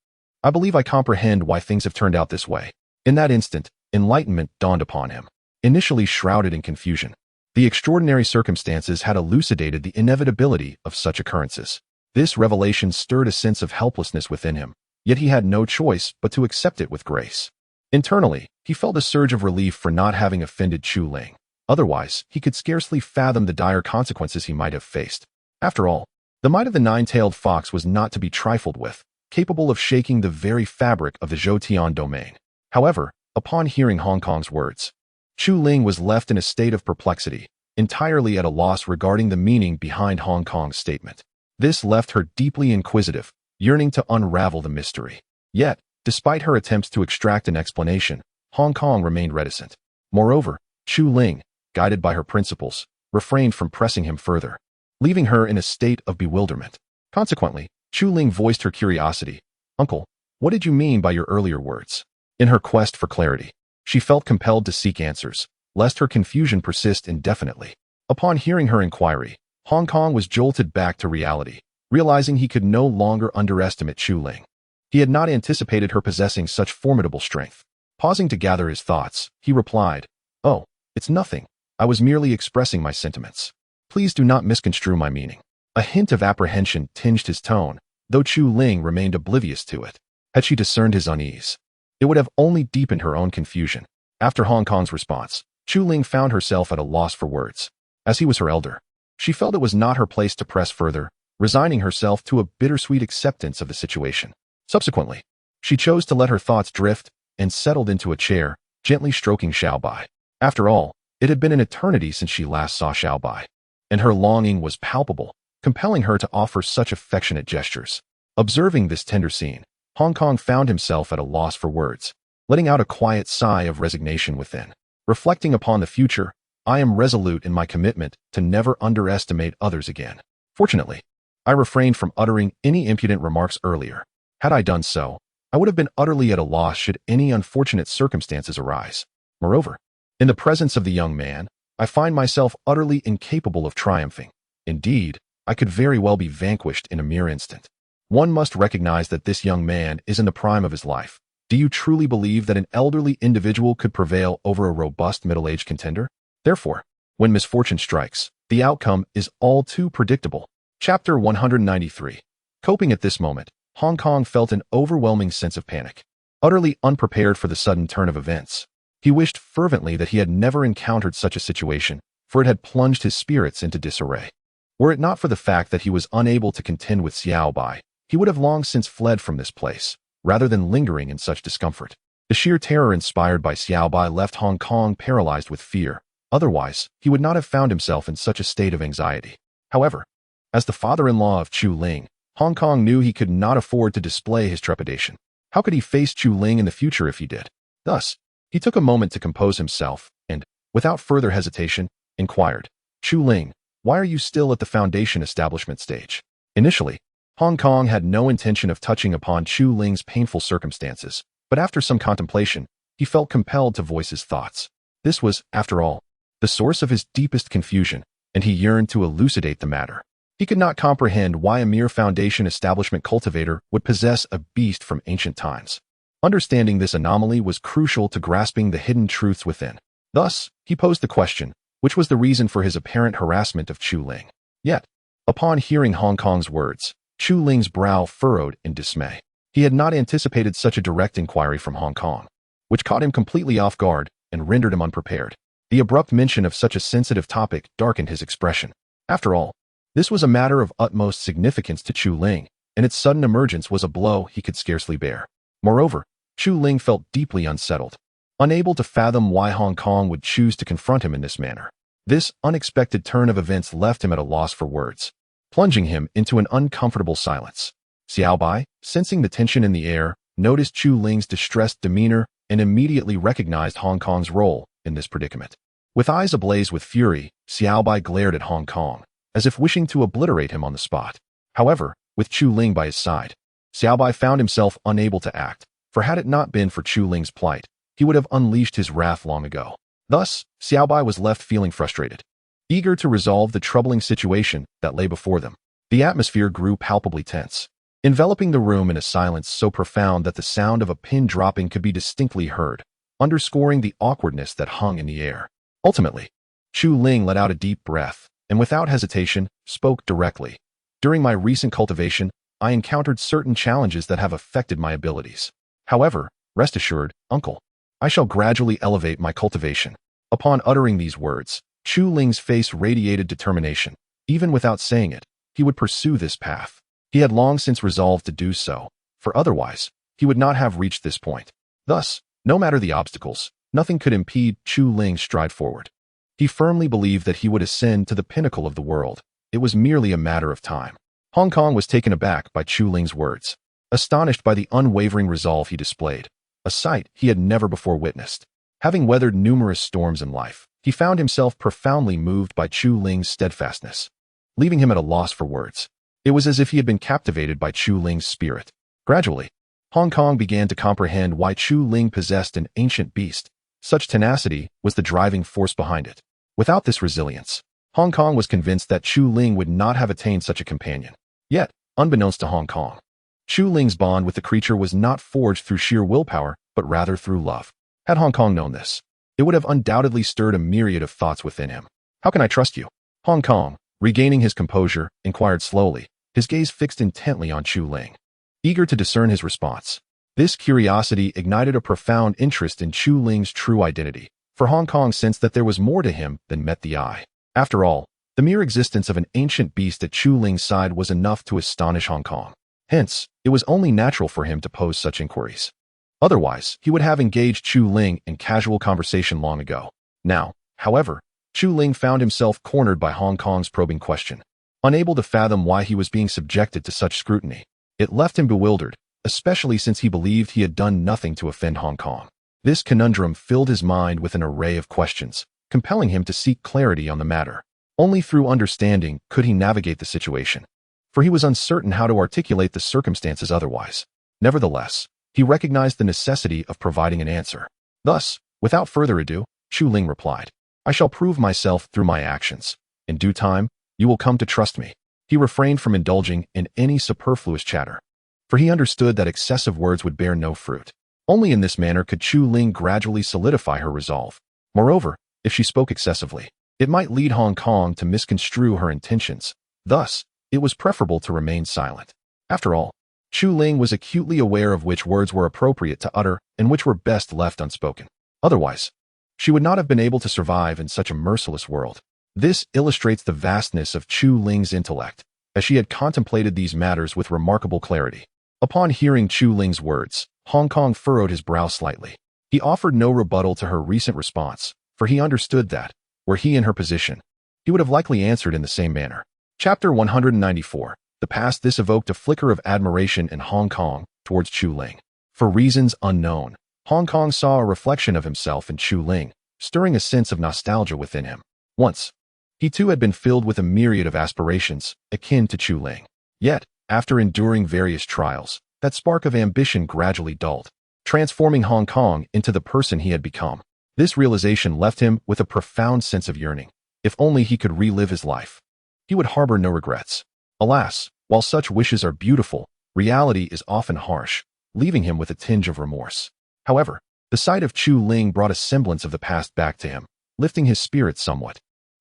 I believe I comprehend why things have turned out this way." In that instant, enlightenment dawned upon him. Initially shrouded in confusion, the extraordinary circumstances had elucidated the inevitability of such occurrences. This revelation stirred a sense of helplessness within him, yet he had no choice but to accept it with grace. Internally, he felt a surge of relief for not having offended Chu Ling. Otherwise, he could scarcely fathom the dire consequences he might have faced. After all, the might of the nine-tailed fox was not to be trifled with, capable of shaking the very fabric of the Zhoutian domain. However, upon hearing Hong Kong's words, Chu Ling was left in a state of perplexity, entirely at a loss regarding the meaning behind Hong Kong's statement. This left her deeply inquisitive, yearning to unravel the mystery. Yet, despite her attempts to extract an explanation, Hong Kong remained reticent. Moreover, Chu Ling, guided by her principles, refrained from pressing him further, leaving her in a state of bewilderment. Consequently, Chu Ling voiced her curiosity. "Uncle, what did you mean by your earlier words?" In her quest for clarity, she felt compelled to seek answers, lest her confusion persist indefinitely. Upon hearing her inquiry, Hong Kong was jolted back to reality, realizing he could no longer underestimate Chu Ling. He had not anticipated her possessing such formidable strength. Pausing to gather his thoughts, he replied, "Oh, it's nothing. I was merely expressing my sentiments. Please do not misconstrue my meaning." A hint of apprehension tinged his tone, though Chu Ling remained oblivious to it. Had she discerned his unease, it would have only deepened her own confusion. After Hong Kong's response, Chu Ling found herself at a loss for words. As he was her elder, she felt it was not her place to press further, resigning herself to a bittersweet acceptance of the situation. Subsequently, she chose to let her thoughts drift and settled into a chair, gently stroking Xiaobai. After all, it had been an eternity since she last saw Xiaobai, and her longing was palpable, compelling her to offer such affectionate gestures. Observing this tender scene, Hong Kong found himself at a loss for words, letting out a quiet sigh of resignation within. Reflecting upon the future, I am resolute in my commitment to never underestimate others again. Fortunately, I refrained from uttering any impudent remarks earlier. Had I done so, I would have been utterly at a loss should any unfortunate circumstances arise. Moreover, in the presence of the young man, I find myself utterly incapable of triumphing. Indeed, I could very well be vanquished in a mere instant. One must recognize that this young man is in the prime of his life. Do you truly believe that an elderly individual could prevail over a robust middle-aged contender? Therefore, when misfortune strikes, the outcome is all too predictable. Chapter 193. Coping at this moment, Hong Kong felt an overwhelming sense of panic. Utterly unprepared for the sudden turn of events, he wished fervently that he had never encountered such a situation, for it had plunged his spirits into disarray. Were it not for the fact that he was unable to contend with Xiaobai, he would have long since fled from this place, rather than lingering in such discomfort. The sheer terror inspired by Xiaobai left Hong Kong paralyzed with fear. Otherwise, he would not have found himself in such a state of anxiety. However, as the father-in-law of Chu Ling, Hong Kong knew he could not afford to display his trepidation. How could he face Chu Ling in the future if he did? Thus, he took a moment to compose himself and, without further hesitation, inquired, "Chu Ling, why are you still at the foundation establishment stage?" Initially, Hong Kong had no intention of touching upon Chu Ling's painful circumstances, but after some contemplation, he felt compelled to voice his thoughts. This was, after all, the source of his deepest confusion, and he yearned to elucidate the matter. He could not comprehend why a mere foundation establishment cultivator would possess a beast from ancient times. Understanding this anomaly was crucial to grasping the hidden truths within. Thus, he posed the question, which was the reason for his apparent harassment of Chu Ling. Yet, upon hearing Hong Kong's words, Chu Ling's brow furrowed in dismay. He had not anticipated such a direct inquiry from Hong Kong, which caught him completely off guard and rendered him unprepared. The abrupt mention of such a sensitive topic darkened his expression. After all, this was a matter of utmost significance to Chu Ling, and its sudden emergence was a blow he could scarcely bear. Moreover, Chu Ling felt deeply unsettled, unable to fathom why Hong Kong would choose to confront him in this manner. This unexpected turn of events left him at a loss for words, plunging him into an uncomfortable silence. Xiaobai, sensing the tension in the air, noticed Chu Ling's distressed demeanor and immediately recognized Hong Kong's role in this predicament. With eyes ablaze with fury, Xiaobai glared at Hong Kong, as if wishing to obliterate him on the spot. However, with Chu Ling by his side, Xiaobai found himself unable to act, for had it not been for Chu Ling's plight, he would have unleashed his wrath long ago. Thus, Xiaobai was left feeling frustrated, eager to resolve the troubling situation that lay before them. The atmosphere grew palpably tense, enveloping the room in a silence so profound that the sound of a pin dropping could be distinctly heard, underscoring the awkwardness that hung in the air. Ultimately, Chu Ling let out a deep breath, and without hesitation, spoke directly. "During my recent cultivation, I encountered certain challenges that have affected my abilities. However, rest assured, uncle, I shall gradually elevate my cultivation." Upon uttering these words, Chu Ling's face radiated determination. Even without saying it, he would pursue this path. He had long since resolved to do so, for otherwise, he would not have reached this point. Thus, no matter the obstacles, nothing could impede Chu Ling's stride forward. He firmly believed that he would ascend to the pinnacle of the world. It was merely a matter of time. Hong Kong was taken aback by Chu Ling's words, astonished by the unwavering resolve he displayed, a sight he had never before witnessed. Having weathered numerous storms in life, he found himself profoundly moved by Chu Ling's steadfastness, leaving him at a loss for words. It was as if he had been captivated by Chu Ling's spirit. Gradually, Hong Kong began to comprehend why Chu Ling possessed an ancient beast. Such tenacity was the driving force behind it. Without this resilience, Hong Kong was convinced that Chu Ling would not have attained such a companion. Yet, unbeknownst to Hong Kong, Chu Ling's bond with the creature was not forged through sheer willpower, but rather through love. Had Hong Kong known this, it would have undoubtedly stirred a myriad of thoughts within him. How can I trust you? Hong Kong, regaining his composure, inquired slowly, his gaze fixed intently on Chu Ling, eager to discern his response. This curiosity ignited a profound interest in Chu Ling's true identity, for Hong Kong sensed that there was more to him than met the eye. After all, the mere existence of an ancient beast at Chu Ling's side was enough to astonish Hong Kong. Hence, it was only natural for him to pose such inquiries. Otherwise, he would have engaged Chu Ling in casual conversation long ago. Now, however, Chu Ling found himself cornered by Hong Kong's probing question. Unable to fathom why he was being subjected to such scrutiny, it left him bewildered, especially since he believed he had done nothing to offend Hong Kong. This conundrum filled his mind with an array of questions, compelling him to seek clarity on the matter. Only through understanding could he navigate the situation, for he was uncertain how to articulate the circumstances otherwise. Nevertheless, he recognized the necessity of providing an answer. Thus, without further ado, Chu Ling replied, "I shall prove myself through my actions. In due time, you will come to trust me." He refrained from indulging in any superfluous chatter, for he understood that excessive words would bear no fruit. Only in this manner could Chu Ling gradually solidify her resolve. Moreover, if she spoke excessively, it might lead Hong Kong to misconstrue her intentions. Thus, it was preferable to remain silent. After all, Chu Ling was acutely aware of which words were appropriate to utter and which were best left unspoken. Otherwise, she would not have been able to survive in such a merciless world. This illustrates the vastness of Chu Ling's intellect, as she had contemplated these matters with remarkable clarity. Upon hearing Chu Ling's words, Hong Kong furrowed his brow slightly. He offered no rebuttal to her recent response, for he understood that, were he in her position, he would have likely answered in the same manner. Chapter 194. The past. This evoked a flicker of admiration in Hong Kong towards Chu Ling. For reasons unknown, Hong Kong saw a reflection of himself in Chu Ling, stirring a sense of nostalgia within him. Once, he too had been filled with a myriad of aspirations, akin to Chu Ling. Yet, after enduring various trials, that spark of ambition gradually dulled, transforming Hong Kong into the person he had become. This realization left him with a profound sense of yearning. If only he could relive his life, he would harbor no regrets. Alas, while such wishes are beautiful, reality is often harsh, leaving him with a tinge of remorse. However, the sight of Chu Ling brought a semblance of the past back to him, lifting his spirits somewhat.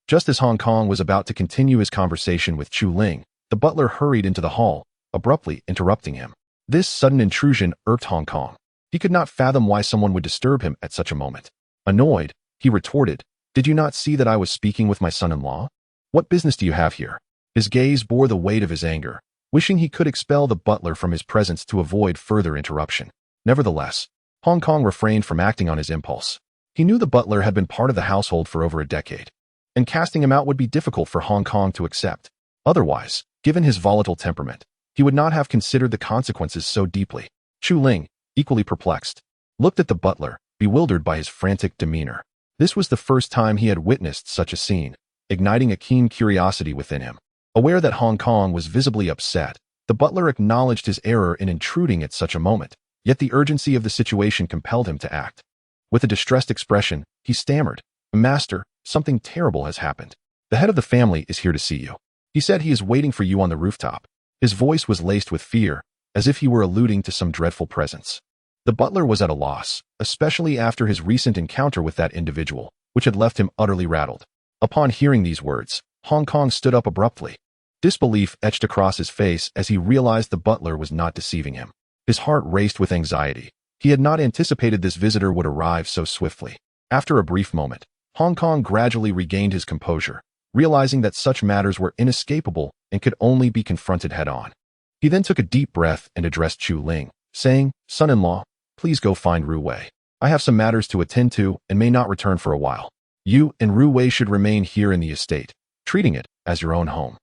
Just as Hong Kong was about to continue his conversation with Chu Ling, the butler hurried into the hall, abruptly interrupting him. This sudden intrusion irked Hong Kong. He could not fathom why someone would disturb him at such a moment. Annoyed, he retorted, "Did you not see that I was speaking with my son-in-law? What business do you have here?" His gaze bore the weight of his anger, wishing he could expel the butler from his presence to avoid further interruption. Nevertheless, Hong Kong refrained from acting on his impulse. He knew the butler had been part of the household for over a decade, and casting him out would be difficult for Hong Kong to accept. Otherwise, given his volatile temperament, he would not have considered the consequences so deeply. Chu Ling, equally perplexed, looked at the butler, bewildered by his frantic demeanor. This was the first time he had witnessed such a scene, igniting a keen curiosity within him. Aware that Hong Kong was visibly upset, the butler acknowledged his error in intruding at such a moment, yet the urgency of the situation compelled him to act. With a distressed expression, he stammered, "Master, something terrible has happened. The head of the family is here to see you. He said he is waiting for you on the rooftop." His voice was laced with fear, as if he were alluding to some dreadful presence. The butler was at a loss, especially after his recent encounter with that individual, which had left him utterly rattled. Upon hearing these words, Hong Kong stood up abruptly. Disbelief etched across his face as he realized the butler was not deceiving him. His heart raced with anxiety. He had not anticipated this visitor would arrive so swiftly. After a brief moment, Hong Kong gradually regained his composure, realizing that such matters were inescapable and could only be confronted head-on. He then took a deep breath and addressed Chu Ling, saying, "Son-in-law, please go find Ru Wei. I have some matters to attend to and may not return for a while. You and Ru Wei should remain here in the estate, treating it as your own home."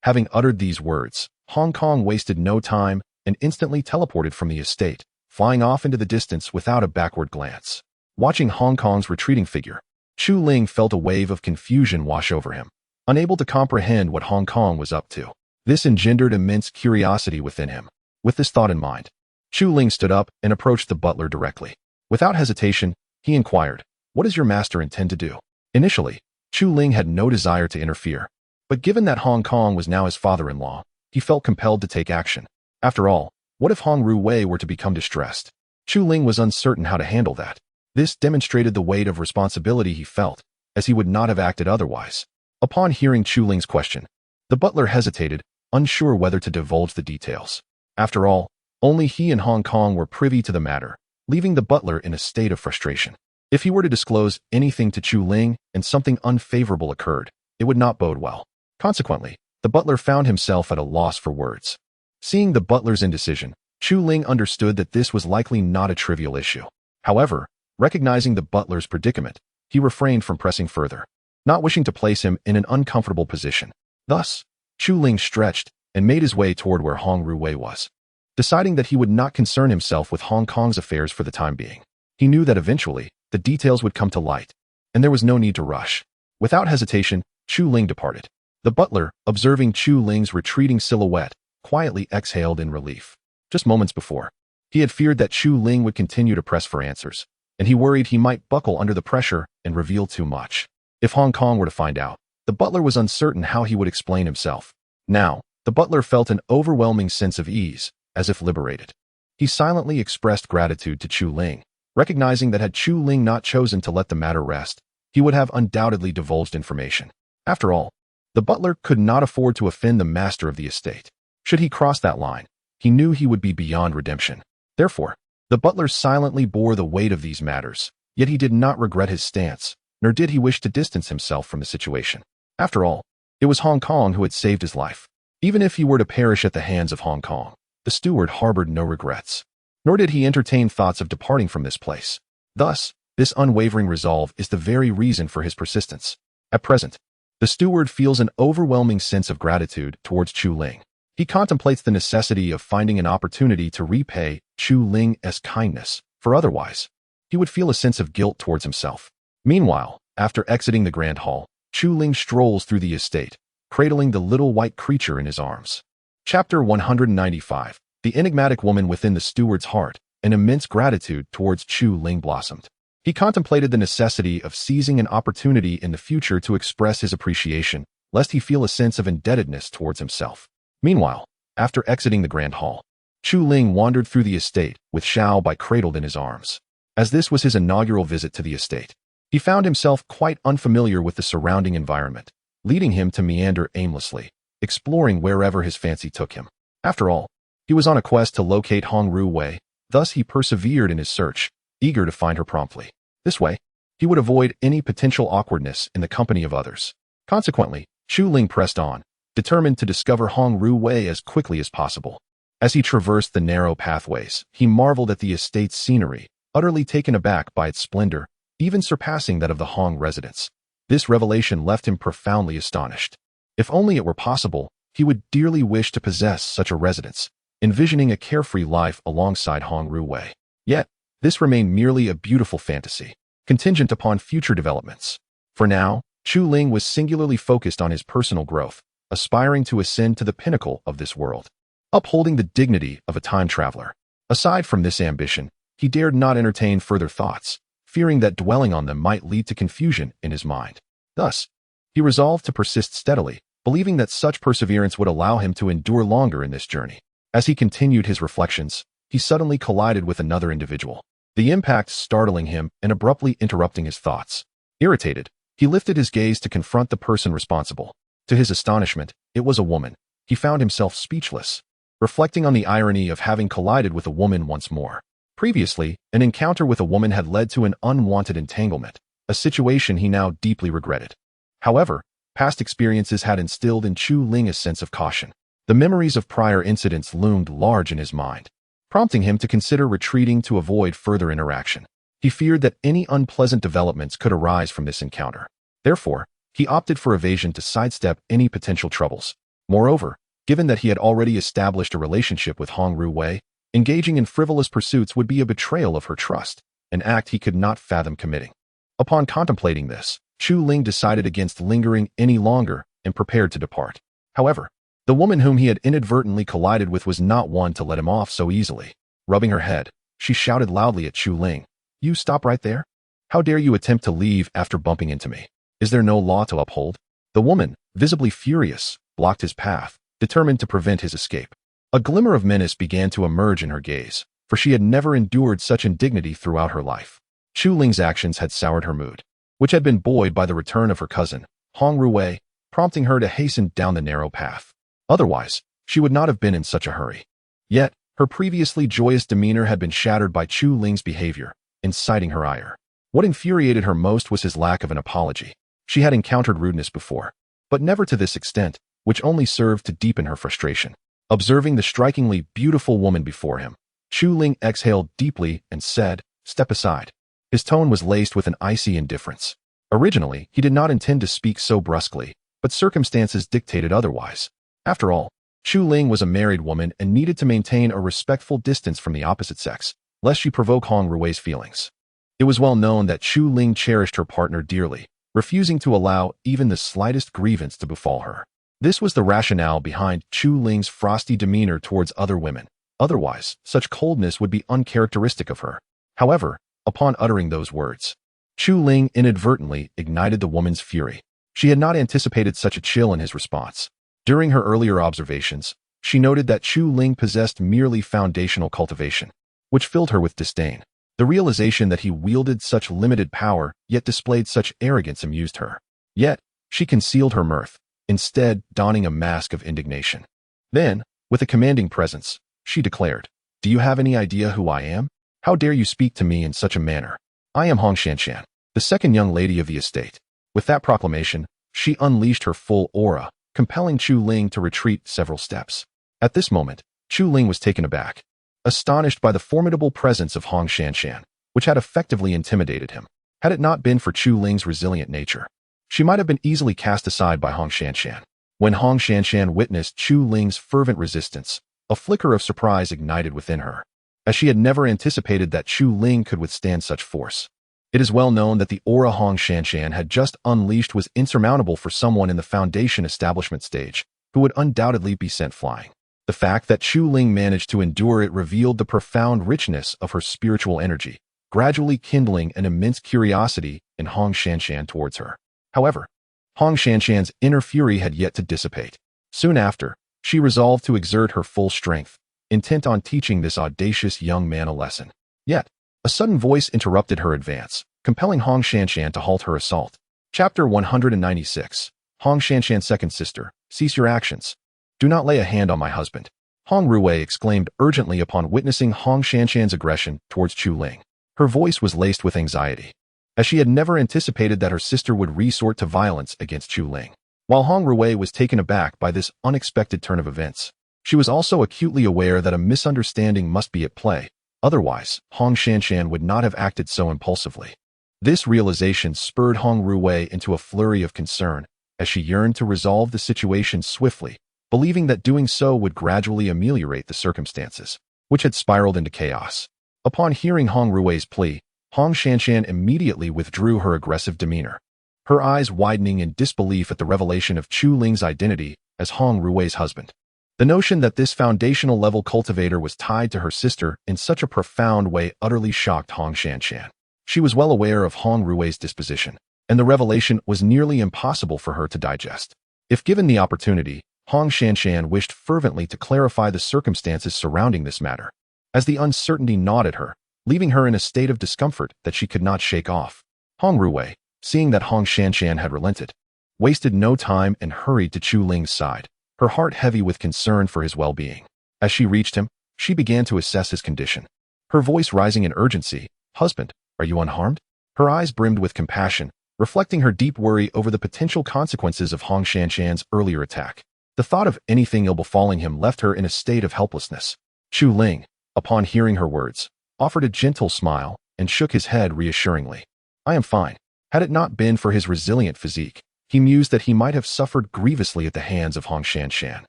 Having uttered these words, Hong Kong wasted no time and instantly teleported from the estate, flying off into the distance without a backward glance. Watching Hong Kong's retreating figure, Chu Ling felt a wave of confusion wash over him, unable to comprehend what Hong Kong was up to. This engendered immense curiosity within him. With this thought in mind, Chu Ling stood up and approached the butler directly. Without hesitation, he inquired, "What does your master intend to do?" Initially, Chu Ling had no desire to interfere, but given that Hong Kong was now his father-in-law, he felt compelled to take action. After all, what if Hong Ruwei were to become distressed? Chu Ling was uncertain how to handle that. This demonstrated the weight of responsibility he felt, as he would not have acted otherwise. Upon hearing Chu Ling's question, the butler hesitated, unsure whether to divulge the details. After all, only he and Hong Kong were privy to the matter, leaving the butler in a state of frustration. If he were to disclose anything to Chu Ling and something unfavorable occurred, it would not bode well. Consequently, the butler found himself at a loss for words. Seeing the butler's indecision, Chu Ling understood that this was likely not a trivial issue. However, recognizing the butler's predicament, he refrained from pressing further, not wishing to place him in an uncomfortable position. Thus, Chu Ling stretched and made his way toward where Hong Ruwei was, deciding that he would not concern himself with Hong Kong's affairs for the time being. He knew that eventually, the details would come to light, and there was no need to rush. Without hesitation, Chu Ling departed. The butler, observing Chu Ling's retreating silhouette, quietly exhaled in relief. Just moments before, he had feared that Chu Ling would continue to press for answers, and he worried he might buckle under the pressure and reveal too much. If Hong Kong were to find out, the butler was uncertain how he would explain himself. Now, the butler felt an overwhelming sense of ease, as if liberated. He silently expressed gratitude to Chu Ling, recognizing that had Chu Ling not chosen to let the matter rest, he would have undoubtedly divulged information. After all, the butler could not afford to offend the master of the estate. Should he cross that line, he knew he would be beyond redemption. Therefore, the butler silently bore the weight of these matters, yet he did not regret his stance, nor did he wish to distance himself from the situation. After all, it was Hong Kong who had saved his life. Even if he were to perish at the hands of Hong Kong, the steward harbored no regrets, nor did he entertain thoughts of departing from this place. Thus, this unwavering resolve is the very reason for his persistence. At present, the steward feels an overwhelming sense of gratitude towards Chu Ling. He contemplates the necessity of finding an opportunity to repay Chu Ling's kindness, for otherwise, he would feel a sense of guilt towards himself. Meanwhile, after exiting the grand hall, Chu Ling strolls through the estate, cradling the little white creature in his arms. Chapter 195. The enigmatic woman within the steward's heart, an immense gratitude towards Chu Ling blossomed. He contemplated the necessity of seizing an opportunity in the future to express his appreciation, lest he feel a sense of indebtedness towards himself. Meanwhile, after exiting the grand hall, Chu Ling wandered through the estate with Xiao Bai cradled in his arms. As this was his inaugural visit to the estate, he found himself quite unfamiliar with the surrounding environment, leading him to meander aimlessly, exploring wherever his fancy took him. After all, he was on a quest to locate Hong Ruwei, thus he persevered in his search, eager to find her promptly. This way, he would avoid any potential awkwardness in the company of others. Consequently, Chu Ling pressed on, determined to discover Hong Ruwei as quickly as possible. As he traversed the narrow pathways, he marveled at the estate's scenery, utterly taken aback by its splendor, even surpassing that of the Hong residence. This revelation left him profoundly astonished. If only it were possible, he would dearly wish to possess such a residence, envisioning a carefree life alongside Hong Ruwei. Yet, this remained merely a beautiful fantasy, contingent upon future developments. For now, Chu Ling was singularly focused on his personal growth, aspiring to ascend to the pinnacle of this world, upholding the dignity of a time traveler. Aside from this ambition, he dared not entertain further thoughts, fearing that dwelling on them might lead to confusion in his mind. Thus, he resolved to persist steadily, believing that such perseverance would allow him to endure longer in this journey. As he continued his reflections, he suddenly collided with another individual, the impact startling him and abruptly interrupting his thoughts. Irritated, he lifted his gaze to confront the person responsible. To his astonishment, it was a woman. He found himself speechless, reflecting on the irony of having collided with a woman once more. Previously, an encounter with a woman had led to an unwanted entanglement, a situation he now deeply regretted. However, past experiences had instilled in Chu Ling a sense of caution. The memories of prior incidents loomed large in his mind, prompting him to consider retreating to avoid further interaction. He feared that any unpleasant developments could arise from this encounter. Therefore, he opted for evasion to sidestep any potential troubles. Moreover, given that he had already established a relationship with Hong Ruwei, engaging in frivolous pursuits would be a betrayal of her trust, an act he could not fathom committing. Upon contemplating this, Chu Ling decided against lingering any longer and prepared to depart. However, the woman whom he had inadvertently collided with was not one to let him off so easily. Rubbing her head, she shouted loudly at Chu Ling. You stop right there? How dare you attempt to leave after bumping into me? Is there no law to uphold? The woman, visibly furious, blocked his path, determined to prevent his escape. A glimmer of menace began to emerge in her gaze, for she had never endured such indignity throughout her life. Chu Ling's actions had soured her mood, which had been buoyed by the return of her cousin, Hong Ruwei, prompting her to hasten down the narrow path. Otherwise, she would not have been in such a hurry. Yet, her previously joyous demeanor had been shattered by Chu Ling's behavior, inciting her ire. What infuriated her most was his lack of an apology. She had encountered rudeness before, but never to this extent, which only served to deepen her frustration. Observing the strikingly beautiful woman before him, Chu Ling exhaled deeply and said, "Step aside." His tone was laced with an icy indifference. Originally, he did not intend to speak so brusquely, but circumstances dictated otherwise. After all, Chu Ling was a married woman and needed to maintain a respectful distance from the opposite sex, lest she provoke Hong Ruwei's feelings. It was well known that Chu Ling cherished her partner dearly, refusing to allow even the slightest grievance to befall her. This was the rationale behind Chu Ling's frosty demeanor towards other women. Otherwise, such coldness would be uncharacteristic of her. However, upon uttering those words, Chu Ling inadvertently ignited the woman's fury. She had not anticipated such a chill in his response. During her earlier observations, she noted that Chu Ling possessed merely foundational cultivation, which filled her with disdain. The realization that he wielded such limited power yet displayed such arrogance amused her. Yet, she concealed her mirth, instead donning a mask of indignation. Then, with a commanding presence, she declared, "Do you have any idea who I am? How dare you speak to me in such a manner? I am Hong Shanshan, the second young lady of the estate." With that proclamation, she unleashed her full aura, compelling Chu Ling to retreat several steps. At this moment, Chu Ling was taken aback, astonished by the formidable presence of Hong Shanshan, which had effectively intimidated him. Had it not been for Chu Ling's resilient nature, she might have been easily cast aside by Hong Shanshan. When Hong Shanshan witnessed Chu Ling's fervent resistance, a flicker of surprise ignited within her, as she had never anticipated that Chu Ling could withstand such force. It is well known that the aura Hong Shanshan had just unleashed was insurmountable for someone in the foundation establishment stage, who would undoubtedly be sent flying. The fact that Chu Ling managed to endure it revealed the profound richness of her spiritual energy, gradually kindling an immense curiosity in Hong Shanshan towards her. However, Hong Shanshan's inner fury had yet to dissipate. Soon after, she resolved to exert her full strength, intent on teaching this audacious young man a lesson. Yet, a sudden voice interrupted her advance, compelling Hong Shanshan to halt her assault. Chapter 196. Hong Shanshan's second sister, cease your actions. Do not lay a hand on my husband. Hong Ruwei exclaimed urgently upon witnessing Hong Shanshan's aggression towards Chu Ling. Her voice was laced with anxiety, as she had never anticipated that her sister would resort to violence against Chu Ling. While Hong Ruwei was taken aback by this unexpected turn of events, she was also acutely aware that a misunderstanding must be at play. Otherwise, Hong Shanshan would not have acted so impulsively. This realization spurred Hong Ruwei into a flurry of concern, as she yearned to resolve the situation swiftly, believing that doing so would gradually ameliorate the circumstances, which had spiraled into chaos. Upon hearing Hong Ruwei's plea, Hong Shanshan immediately withdrew her aggressive demeanor, her eyes widening in disbelief at the revelation of Chu Ling's identity as Hong Ruwei's husband. The notion that this foundational-level cultivator was tied to her sister in such a profound way utterly shocked Hong Shanshan. She was well aware of Hong Ruwei's disposition, and the revelation was nearly impossible for her to digest. If given the opportunity, Hong Shanshan wished fervently to clarify the circumstances surrounding this matter, as the uncertainty gnawed at her, leaving her in a state of discomfort that she could not shake off. Hong Ruwei, seeing that Hong Shanshan had relented, wasted no time and hurried to Chu Ling's side, her heart heavy with concern for his well-being. As she reached him, she began to assess his condition, her voice rising in urgency. "Husband, are you unharmed?" Her eyes brimmed with compassion, reflecting her deep worry over the potential consequences of Hong Shanshan's earlier attack. The thought of anything ill befalling him left her in a state of helplessness. Chu Ling, upon hearing her words, offered a gentle smile and shook his head reassuringly. "I am fine." Had it not been for his resilient physique, he mused that he might have suffered grievously at the hands of Hong Shanshan,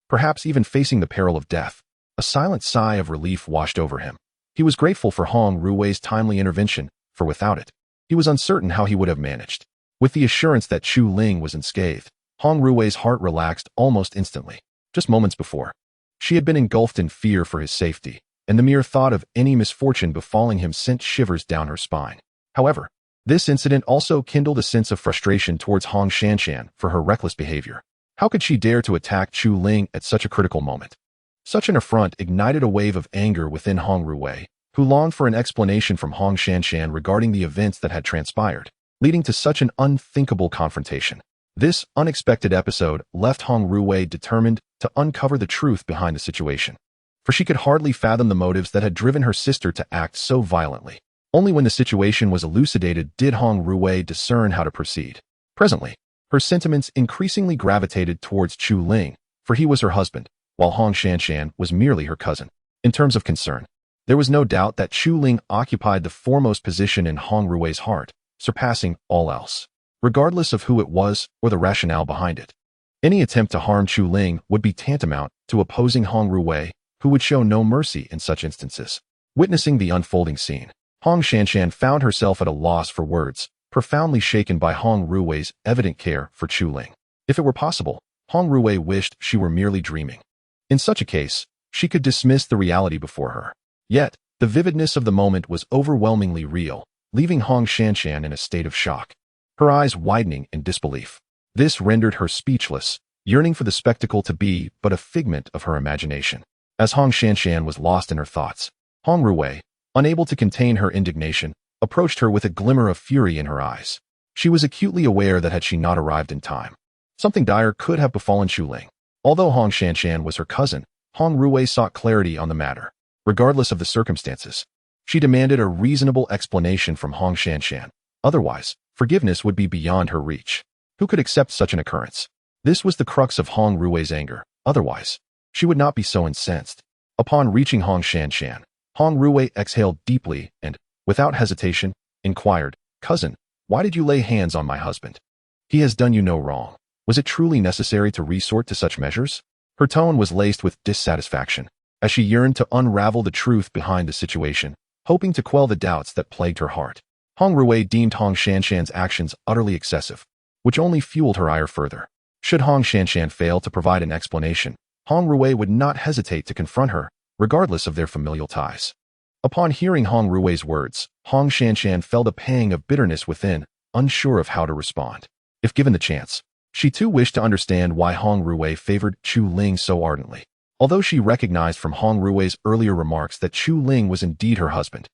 perhaps even facing the peril of death. A silent sigh of relief washed over him. He was grateful for Hong Ruwei's timely intervention, for without it, he was uncertain how he would have managed. With the assurance that Chu Ling was unscathed, Hong Ruwei's heart relaxed almost instantly. Just moments before, she had been engulfed in fear for his safety, and the mere thought of any misfortune befalling him sent shivers down her spine. However, this incident also kindled a sense of frustration towards Hong Shanshan for her reckless behavior. How could she dare to attack Chu Ling at such a critical moment? Such an affront ignited a wave of anger within Hong Ruwei, who longed for an explanation from Hong Shanshan regarding the events that had transpired, leading to such an unthinkable confrontation. This unexpected episode left Hong Ruwei determined to uncover the truth behind the situation, for she could hardly fathom the motives that had driven her sister to act so violently. Only when the situation was elucidated did Hong Ruwei discern how to proceed. Presently, her sentiments increasingly gravitated towards Chu Ling, for he was her husband, while Hong Shanshan was merely her cousin. In terms of concern, there was no doubt that Chu Ling occupied the foremost position in Hong Ruwei's heart, surpassing all else, regardless of who it was or the rationale behind it. Any attempt to harm Chu Ling would be tantamount to opposing Hong Ruwei, who would show no mercy in such instances. Witnessing the unfolding scene, Hong Shanshan found herself at a loss for words, profoundly shaken by Hong Ruwei's evident care for Chu Ling. If it were possible, Hong Ruwei wished she were merely dreaming. In such a case, she could dismiss the reality before her. Yet, the vividness of the moment was overwhelmingly real, leaving Hong Shanshan in a state of shock, her eyes widening in disbelief. This rendered her speechless, yearning for the spectacle to be but a figment of her imagination. As Hong Shanshan was lost in her thoughts, Hong Ruwei, unable to contain her indignation, approached her with a glimmer of fury in her eyes. She was acutely aware that had she not arrived in time, something dire could have befallen Chu Ling. Although Hong Shanshan was her cousin, Hong Ruwei sought clarity on the matter. Regardless of the circumstances, she demanded a reasonable explanation from Hong Shanshan. Otherwise, forgiveness would be beyond her reach. Who could accept such an occurrence? This was the crux of Hong Ruwei's anger. Otherwise, she would not be so incensed. Upon reaching Hong Shanshan, Hong Ruwei exhaled deeply and, without hesitation, inquired, "Cousin, why did you lay hands on my husband? He has done you no wrong. Was it truly necessary to resort to such measures?" Her tone was laced with dissatisfaction, as she yearned to unravel the truth behind the situation, hoping to quell the doubts that plagued her heart. Hong Ruwei deemed Hong Shanshan's actions utterly excessive, which only fueled her ire further. Should Hong Shanshan fail to provide an explanation, Hong Ruwei would not hesitate to confront her, regardless of their familial ties. Upon hearing Hong Ruwei's words, Hong Shanshan felt a pang of bitterness within, unsure of how to respond. If given the chance, she too wished to understand why Hong Ruwei favored Chu Ling so ardently. Although she recognized from Hong Ruwei's earlier remarks that Chu Ling was indeed her husband,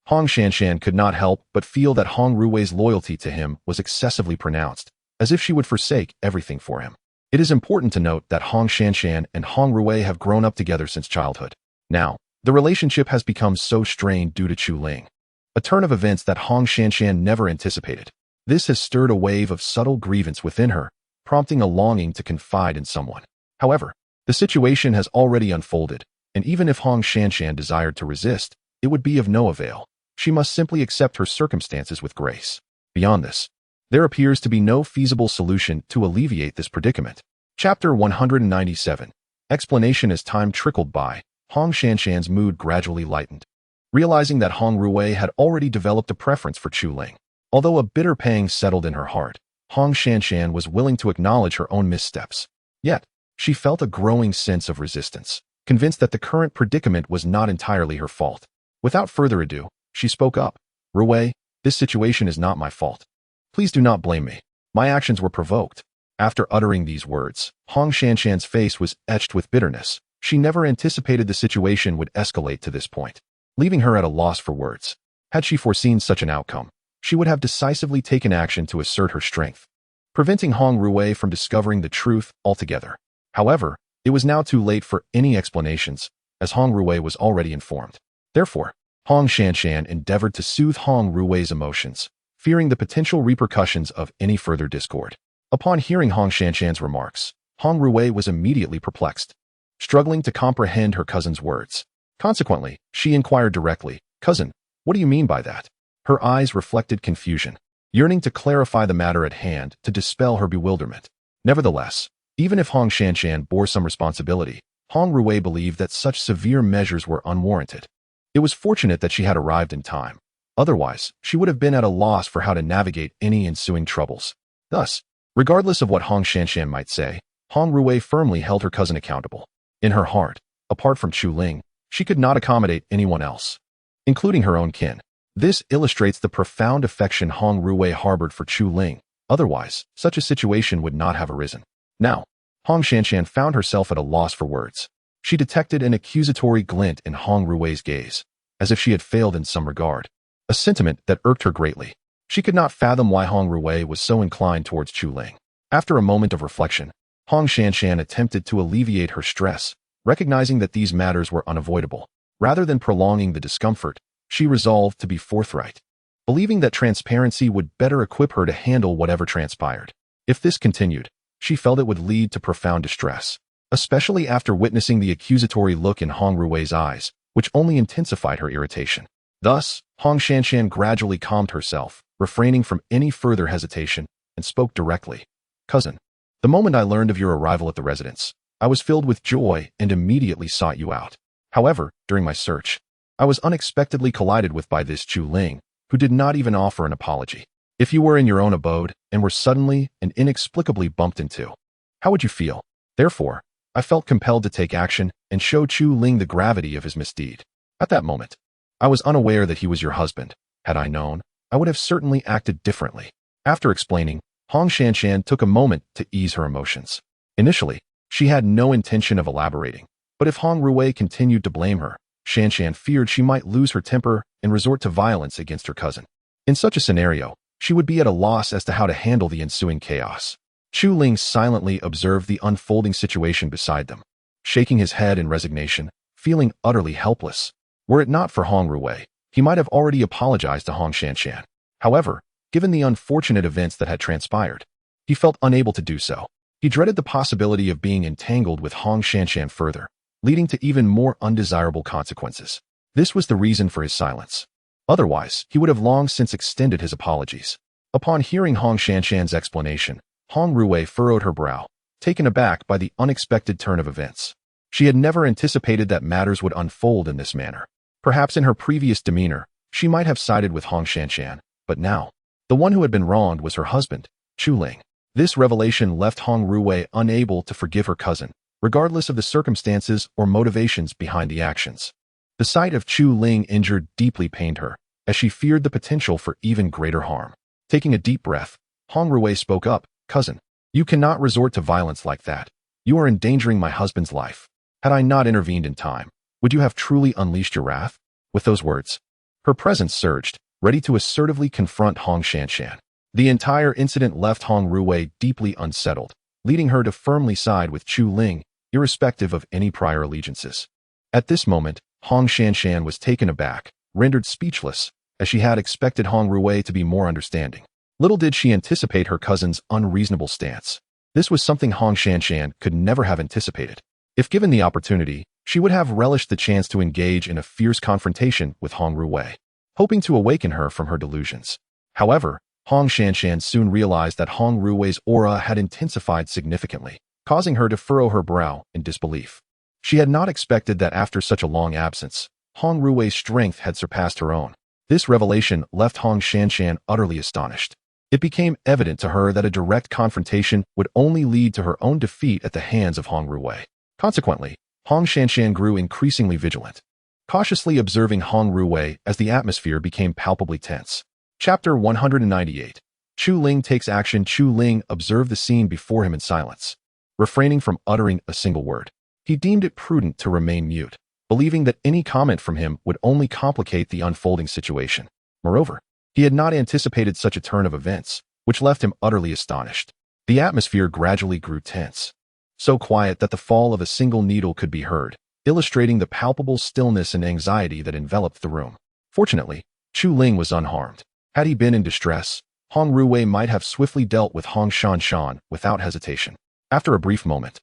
Hong Shanshan could not help but feel that Hong Ruwei's loyalty to him was excessively pronounced, as if she would forsake everything for him. It is important to note that Hong Shanshan and Hong Ruwei have grown up together since childhood. Now, the relationship has become so strained due to Chu Ling, a turn of events that Hong Shanshan never anticipated. This has stirred a wave of subtle grievance within her, prompting a longing to confide in someone. However, the situation has already unfolded, and even if Hong Shanshan desired to resist, it would be of no avail. She must simply accept her circumstances with grace. Beyond this, there appears to be no feasible solution to alleviate this predicament. Chapter 197. Explanation. As time trickled by, Hong Shanshan's mood gradually lightened, realizing that Hong Ruwei had already developed a preference for Chu Ling. Although a bitter pang settled in her heart, Hong Shanshan was willing to acknowledge her own missteps. Yet, she felt a growing sense of resistance, convinced that the current predicament was not entirely her fault. Without further ado, she spoke up. "Ruwei, this situation is not my fault. Please do not blame me. My actions were provoked." After uttering these words, Hong Shanshan's face was etched with bitterness. She never anticipated the situation would escalate to this point, leaving her at a loss for words. Had she foreseen such an outcome, she would have decisively taken action to assert her strength, preventing Hong Ruwei from discovering the truth altogether. However, it was now too late for any explanations, as Hong Ruwei was already informed. Therefore, Hong Shanshan endeavored to soothe Hong Ruwei's emotions, fearing the potential repercussions of any further discord. Upon hearing Hong Shanshan's remarks, Hong Ruwei was immediately perplexed, struggling to comprehend her cousin's words. Consequently, she inquired directly, "Cousin, what do you mean by that?" Her eyes reflected confusion, yearning to clarify the matter at hand to dispel her bewilderment. Nevertheless, even if Hong Shanshan bore some responsibility, Hong Ruwei believed that such severe measures were unwarranted. It was fortunate that she had arrived in time. Otherwise, she would have been at a loss for how to navigate any ensuing troubles. Thus, regardless of what Hong Shanshan might say, Hong Ruwei firmly held her cousin accountable. In her heart, apart from Chu Ling, She could not accommodate anyone else, including her own kin. This illustrates the profound affection Hong Ruwei harbored for Chu Ling. Otherwise, such a situation would not have arisen. Now, Hong Shanshan found herself at a loss for words. She detected an accusatory glint in Hong Ruwei's gaze, as if she had failed in some regard, a sentiment that irked her greatly. She could not fathom why Hong Ruwei was so inclined towards Chu Ling. After a moment of reflection, Hong Shanshan attempted to alleviate her stress, recognizing that these matters were unavoidable. Rather than prolonging the discomfort, she resolved to be forthright, believing that transparency would better equip her to handle whatever transpired. If this continued, she felt it would lead to profound distress, especially after witnessing the accusatory look in Hong Ruwei's eyes, which only intensified her irritation. Thus, Hong Shanshan gradually calmed herself, refraining from any further hesitation, and spoke directly. "Cousin, the moment I learned of your arrival at the residence, I was filled with joy and immediately sought you out. However, during my search, I was unexpectedly collided with by this Chu Ling, who did not even offer an apology. If you were in your own abode and were suddenly and inexplicably bumped into, how would you feel? Therefore, I felt compelled to take action and show Chu Ling the gravity of his misdeed. At that moment, I was unaware that he was your husband. Had I known, I would have certainly acted differently." After explaining, Hong Shanshan took a moment to ease her emotions. Initially, she had no intention of elaborating, but if Hong Ruwei continued to blame her, Shanshan feared she might lose her temper and resort to violence against her cousin. In such a scenario, she would be at a loss as to how to handle the ensuing chaos. Chu Ling silently observed the unfolding situation beside them, shaking his head in resignation, feeling utterly helpless. Were it not for Hong Ruwei, he might have already apologized to Hong Shanshan. However, given the unfortunate events that had transpired, he felt unable to do so. He dreaded the possibility of being entangled with Hong Shanshan further, leading to even more undesirable consequences. This was the reason for his silence. Otherwise, he would have long since extended his apologies. Upon hearing Hong Shanshan's explanation, Hong Ruwei furrowed her brow, taken aback by the unexpected turn of events. She had never anticipated that matters would unfold in this manner. Perhaps in her previous demeanor, she might have sided with Hong Shanshan, but now, the one who had been wronged was her husband, Chu Ling. This revelation left Hong Ruwei unable to forgive her cousin, regardless of the circumstances or motivations behind the actions. The sight of Chu Ling injured deeply pained her, as she feared the potential for even greater harm. Taking a deep breath, Hong Ruwei spoke up. "Cousin, you cannot resort to violence like that. You are endangering my husband's life. Had I not intervened in time, would you have truly unleashed your wrath?" With those words, her presence surged, ready to assertively confront Hong Shanshan. The entire incident left Hong Ruwei deeply unsettled, leading her to firmly side with Chu Ling, irrespective of any prior allegiances. At this moment, Hong Shanshan was taken aback, rendered speechless, as she had expected Hong Ruwei to be more understanding. Little did she anticipate her cousin's unreasonable stance. This was something Hong Shanshan could never have anticipated. If given the opportunity, she would have relished the chance to engage in a fierce confrontation with Hong Ruwei, hoping to awaken her from her delusions. However, Hong Shanshan soon realized that Hong Ruwei's aura had intensified significantly, causing her to furrow her brow in disbelief. She had not expected that after such a long absence, Hong Ruwei's strength had surpassed her own. This revelation left Hong Shanshan utterly astonished. It became evident to her that a direct confrontation would only lead to her own defeat at the hands of Hong Ruwei. Consequently, Hong Shanshan grew increasingly vigilant, cautiously observing Hong Ruwei as the atmosphere became palpably tense. Chapter 198. Chu Ling takes action. Chu Ling observed the scene before him in silence, refraining from uttering a single word. He deemed it prudent to remain mute, believing that any comment from him would only complicate the unfolding situation. Moreover, he had not anticipated such a turn of events, which left him utterly astonished. The atmosphere gradually grew tense, so quiet that the fall of a single needle could be heard, illustrating the palpable stillness and anxiety that enveloped the room. Fortunately, Chu Ling was unharmed. Had he been in distress, Hong Ruwei might have swiftly dealt with Hong Shanshan without hesitation. After a brief moment,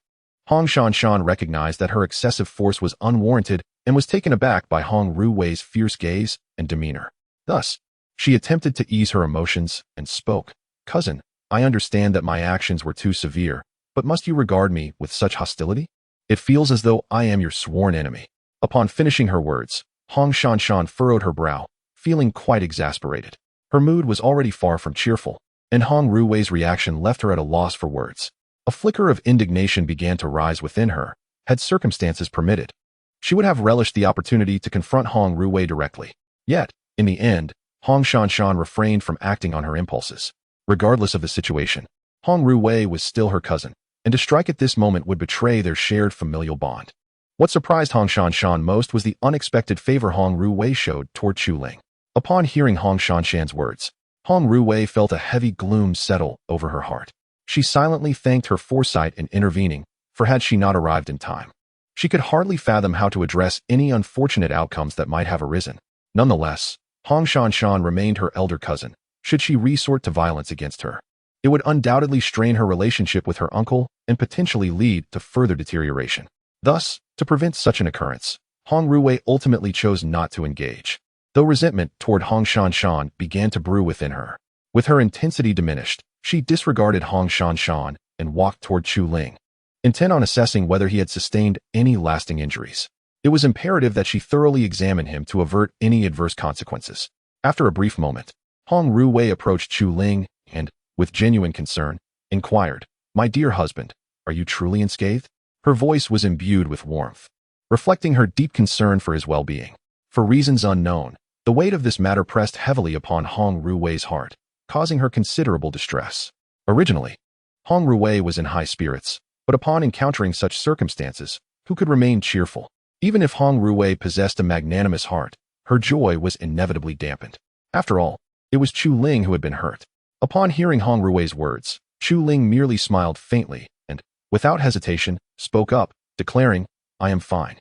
Hong Shanshan recognized that her excessive force was unwarranted and was taken aback by Hong Ruwei's fierce gaze and demeanor. Thus, she attempted to ease her emotions and spoke. "Cousin, I understand that my actions were too severe, but must you regard me with such hostility? It feels as though I am your sworn enemy." Upon finishing her words, Hong Shanshan furrowed her brow, feeling quite exasperated. Her mood was already far from cheerful, and Hong Ruwei's reaction left her at a loss for words. A flicker of indignation began to rise within her, had circumstances permitted. She would have relished the opportunity to confront Hong Ruwei directly. Yet, in the end, Hong Shanshan refrained from acting on her impulses. Regardless of the situation, Hong Ruwei was still her cousin, and to strike at this moment would betray their shared familial bond. What surprised Hong Shanshan most was the unexpected favor Hong Ruwei showed toward Chu Ling. Upon hearing Hong Shanshan's words, Hong Ruwei felt a heavy gloom settle over her heart. She silently thanked her foresight in intervening, for had she not arrived in time, she could hardly fathom how to address any unfortunate outcomes that might have arisen. Nonetheless, Hong Shanshan remained her elder cousin, should she resort to violence against her. It would undoubtedly strain her relationship with her uncle and potentially lead to further deterioration. Thus, to prevent such an occurrence, Hong Ruwei ultimately chose not to engage, though resentment toward Hong Shanshan began to brew within her. With her intensity diminished, she disregarded Hong Shanshan and walked toward Chu Ling, intent on assessing whether he had sustained any lasting injuries. It was imperative that she thoroughly examine him to avert any adverse consequences. After a brief moment, Hong Ruwei approached Chu Ling and, with genuine concern, inquired, "My dear husband, are you truly unscathed?" Her voice was imbued with warmth, reflecting her deep concern for his well-being. For reasons unknown, the weight of this matter pressed heavily upon Hong Ruwei's heart, causing her considerable distress. Originally, Hong Ruwei was in high spirits, but upon encountering such circumstances, who could remain cheerful? Even if Hong Ruwei possessed a magnanimous heart, her joy was inevitably dampened. After all, it was Chu Ling who had been hurt. Upon hearing Hong Ruwei's words, Chu Ling merely smiled faintly and, without hesitation, spoke up, declaring, "I am fine.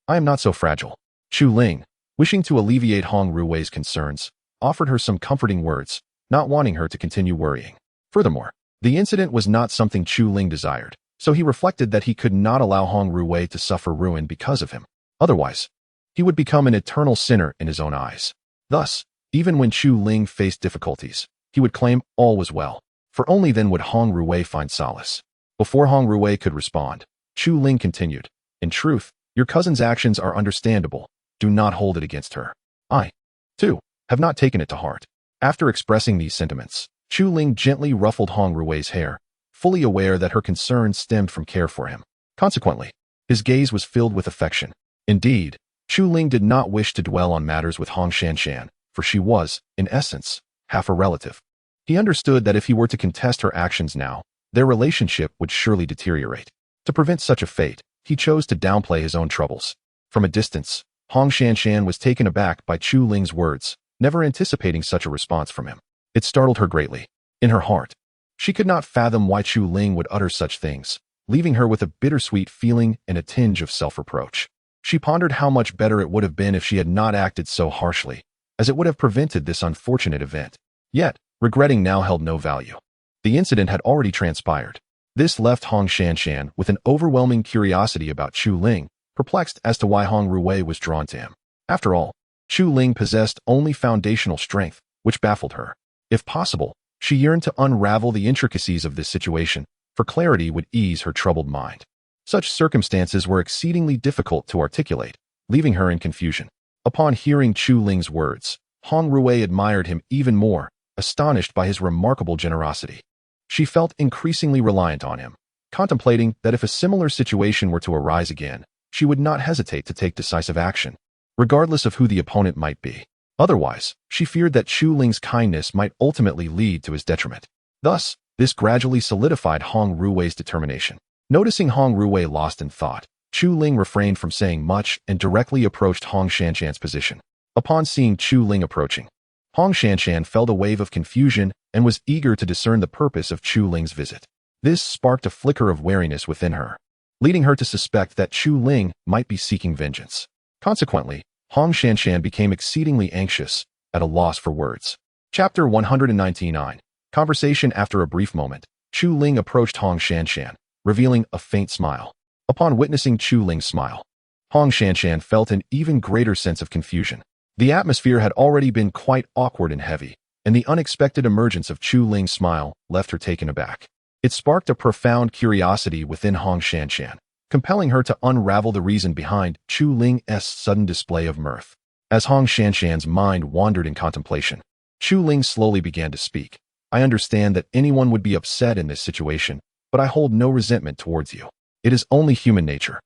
I am not so fragile." Chu Ling, wishing to alleviate Hong Ruwei's concerns, offered her some comforting words, not wanting her to continue worrying. Furthermore, the incident was not something Chu Ling desired, so he reflected that he could not allow Hong Ruwei to suffer ruin because of him. Otherwise, he would become an eternal sinner in his own eyes. Thus, even when Chu Ling faced difficulties, he would claim all was well, for only then would Hong Ruwei find solace. Before Hong Ruwei could respond, Chu Ling continued, "In truth, your cousin's actions are understandable. Do not hold it against her. I, too, have not taken it to heart." After expressing these sentiments, Chu Ling gently ruffled Hong Ruwei's hair, fully aware that her concern stemmed from care for him. Consequently, his gaze was filled with affection. Indeed, Chu Ling did not wish to dwell on matters with Hong Shanshan, for she was, in essence, half a relative. He understood that if he were to contest her actions now, their relationship would surely deteriorate. To prevent such a fate, he chose to downplay his own troubles. From a distance, Hong Shanshan was taken aback by Chu Ling's words, never anticipating such a response from him. It startled her greatly. In her heart, she could not fathom why Chu Ling would utter such things, leaving her with a bittersweet feeling and a tinge of self-reproach. She pondered how much better it would have been if she had not acted so harshly, as it would have prevented this unfortunate event. Yet, regretting now held no value. The incident had already transpired. This left Hong Shanshan with an overwhelming curiosity about Chu Ling, perplexed as to why Hong Ruwei was drawn to him. After all, Chu Ling possessed only foundational strength, which baffled her. If possible, she yearned to unravel the intricacies of this situation, for clarity would ease her troubled mind. Such circumstances were exceedingly difficult to articulate, leaving her in confusion. Upon hearing Chu Ling's words, Hong Ruwei admired him even more, astonished by his remarkable generosity. She felt increasingly reliant on him, contemplating that if a similar situation were to arise again, she would not hesitate to take decisive action, regardless of who the opponent might be. Otherwise, she feared that Chu Ling's kindness might ultimately lead to his detriment. Thus, this gradually solidified Hong Ruwei's determination. Noticing Hong Ruwei lost in thought, Chu Ling refrained from saying much and directly approached Hong Shanshan's position. Upon seeing Chu Ling approaching, Hong Shanshan felt a wave of confusion and was eager to discern the purpose of Chu Ling's visit. This sparked a flicker of wariness within her, leading her to suspect that Chu Ling might be seeking vengeance. Consequently, Hong Shanshan became exceedingly anxious, at a loss for words. Chapter 199. Conversation. After a brief moment, Chu Ling approached Hong Shanshan, revealing a faint smile. Upon witnessing Chu Ling's smile, Hong Shanshan felt an even greater sense of confusion. The atmosphere had already been quite awkward and heavy, and the unexpected emergence of Chu Ling's smile left her taken aback. It sparked a profound curiosity within Hong Shanshan, compelling her to unravel the reason behind Chu Ling's sudden display of mirth. As Hong Shanshan's mind wandered in contemplation, Chu Ling slowly began to speak. "I understand that anyone would be upset in this situation, but I hold no resentment towards you. It is only human nature.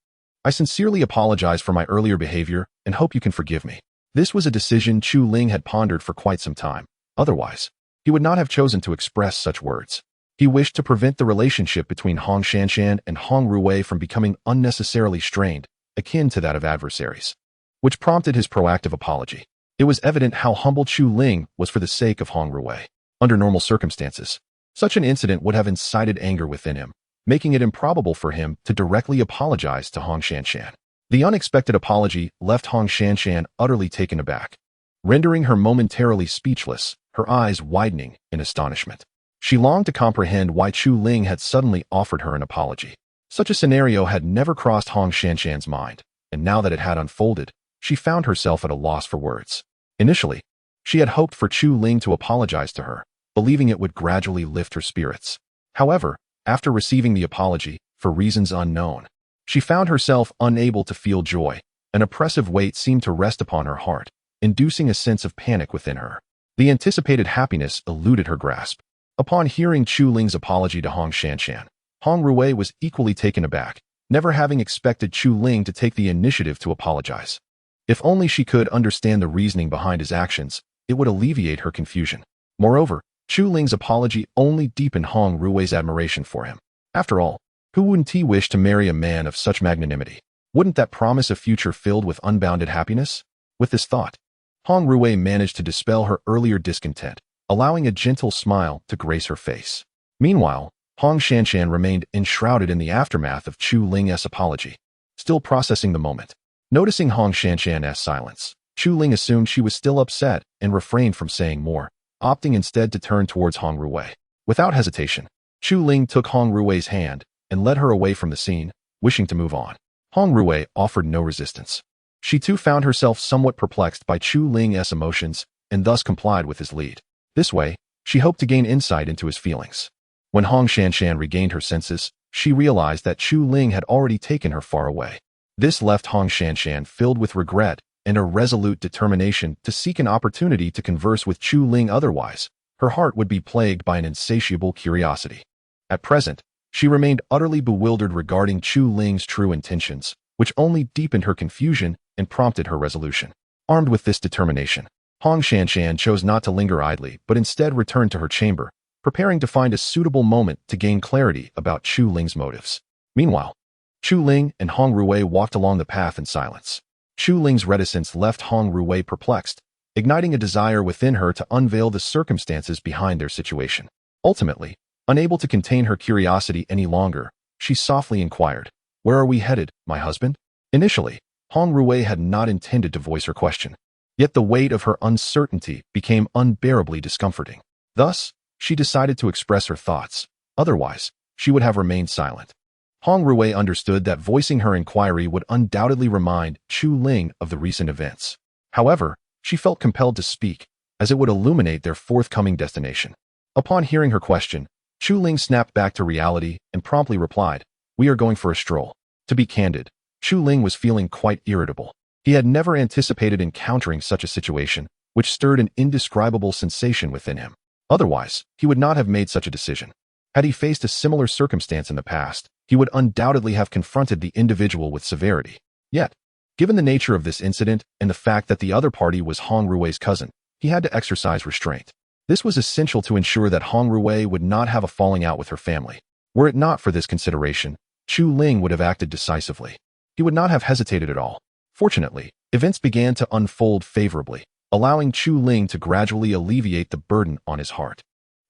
I sincerely apologize for my earlier behavior and hope you can forgive me. This was a decision Chu Ling had pondered for quite some time. Otherwise, he would not have chosen to express such words. He wished to prevent the relationship between Hong Shanshan and Hong Ruwei from becoming unnecessarily strained, akin to that of adversaries, which prompted his proactive apology. It was evident how humble Chu Ling was for the sake of Hong Ruwei. Under normal circumstances, such an incident would have incited anger within him, making it improbable for him to directly apologize to Hong Shanshan. The unexpected apology left Hong Shanshan utterly taken aback, rendering her momentarily speechless, her eyes widening in astonishment. She longed to comprehend why Chu Ling had suddenly offered her an apology. Such a scenario had never crossed Hong Shanshan's mind, and now that it had unfolded, she found herself at a loss for words. Initially, she had hoped for Chu Ling to apologize to her, believing it would gradually lift her spirits. However, after receiving the apology, for reasons unknown, she found herself unable to feel joy. An oppressive weight seemed to rest upon her heart, inducing a sense of panic within her. The anticipated happiness eluded her grasp. Upon hearing Chu Ling's apology to Hong Shanshan, Hong Ruwei was equally taken aback, never having expected Chu Ling to take the initiative to apologize. If only she could understand the reasoning behind his actions, it would alleviate her confusion. Moreover, Chu Ling's apology only deepened Hong Ruwei's admiration for him. After all, who wouldn't he wish to marry a man of such magnanimity? Wouldn't that promise a future filled with unbounded happiness? With this thought, Hong Ruwei managed to dispel her earlier discontent, allowing a gentle smile to grace her face. Meanwhile, Hong Shanshan remained enshrouded in the aftermath of Chu Ling's apology, still processing the moment. Noticing Hong Shanshan's silence, Chu Ling assumed she was still upset and refrained from saying more, opting instead to turn towards Hong Ruwei. Without hesitation, Chu Ling took Hong Ruwei's hand and led her away from the scene, wishing to move on. Hong Ruwei offered no resistance. She too found herself somewhat perplexed by Chu Ling's emotions and thus complied with his lead. This way, she hoped to gain insight into his feelings. When Hong Shanshan regained her senses, she realized that Chu Ling had already taken her far away. This left Hong Shanshan filled with regret and a resolute determination to seek an opportunity to converse with Chu Ling. Otherwise, her heart would be plagued by an insatiable curiosity. At present, she remained utterly bewildered regarding Chu Ling's true intentions, which only deepened her confusion and prompted her resolution. Armed with this determination, Hong Shanshan chose not to linger idly but instead returned to her chamber, preparing to find a suitable moment to gain clarity about Chu Ling's motives. Meanwhile, Chu Ling and Hong Ruwei walked along the path in silence. Chu Ling's reticence left Hong Ruwei perplexed, igniting a desire within her to unveil the circumstances behind their situation. Ultimately, unable to contain her curiosity any longer, she softly inquired, "Where are we headed, my husband?" Initially, Hong Ruwei had not intended to voice her question. Yet the weight of her uncertainty became unbearably discomforting. Thus, she decided to express her thoughts. Otherwise, she would have remained silent. Hong Ruwei understood that voicing her inquiry would undoubtedly remind Chu Ling of the recent events. However, she felt compelled to speak, as it would illuminate their forthcoming destination. Upon hearing her question, Chu Ling snapped back to reality and promptly replied, "We are going for a stroll." To be candid, Chu Ling was feeling quite irritable. He had never anticipated encountering such a situation, which stirred an indescribable sensation within him. Otherwise, he would not have made such a decision. Had he faced a similar circumstance in the past, he would undoubtedly have confronted the individual with severity. Yet, given the nature of this incident and the fact that the other party was Hong Ruwei's cousin, he had to exercise restraint. This was essential to ensure that Hong Ruwei would not have a falling out with her family. Were it not for this consideration, Chu Ling would have acted decisively. He would not have hesitated at all. Fortunately, events began to unfold favorably, allowing Chu Ling to gradually alleviate the burden on his heart.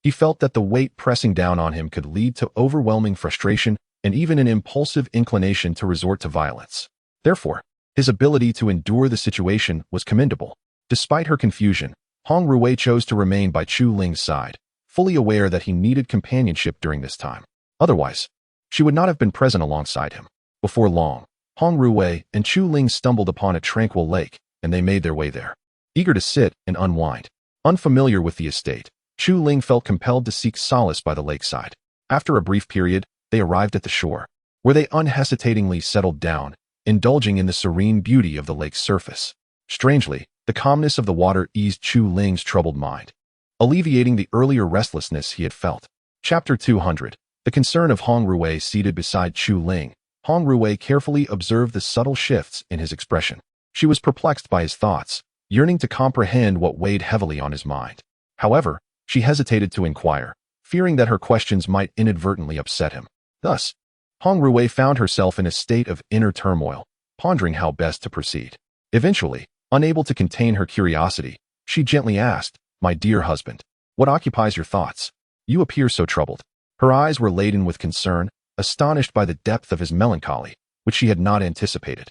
He felt that the weight pressing down on him could lead to overwhelming frustration and even an impulsive inclination to resort to violence. Therefore, his ability to endure the situation was commendable. Despite her confusion, Hong Ruwei chose to remain by Chu Ling's side, fully aware that he needed companionship during this time. Otherwise, she would not have been present alongside him. Before long, Hong Ruwei and Chu Ling stumbled upon a tranquil lake, and they made their way there. Eager to sit and unwind, unfamiliar with the estate, Chu Ling felt compelled to seek solace by the lakeside. After a brief period, they arrived at the shore, where they unhesitatingly settled down, indulging in the serene beauty of the lake's surface. Strangely, the calmness of the water eased Chu Ling's troubled mind, alleviating the earlier restlessness he had felt. Chapter 200. The concern of Hong Ruwei. Seated beside Chu Ling, Hong Ruwei carefully observed the subtle shifts in his expression. She was perplexed by his thoughts, yearning to comprehend what weighed heavily on his mind. However, she hesitated to inquire, fearing that her questions might inadvertently upset him. Thus, Hong Ruwei found herself in a state of inner turmoil, pondering how best to proceed. Eventually, unable to contain her curiosity, she gently asked, "My dear husband, what occupies your thoughts? You appear so troubled." Her eyes were laden with concern, astonished by the depth of his melancholy, which she had not anticipated.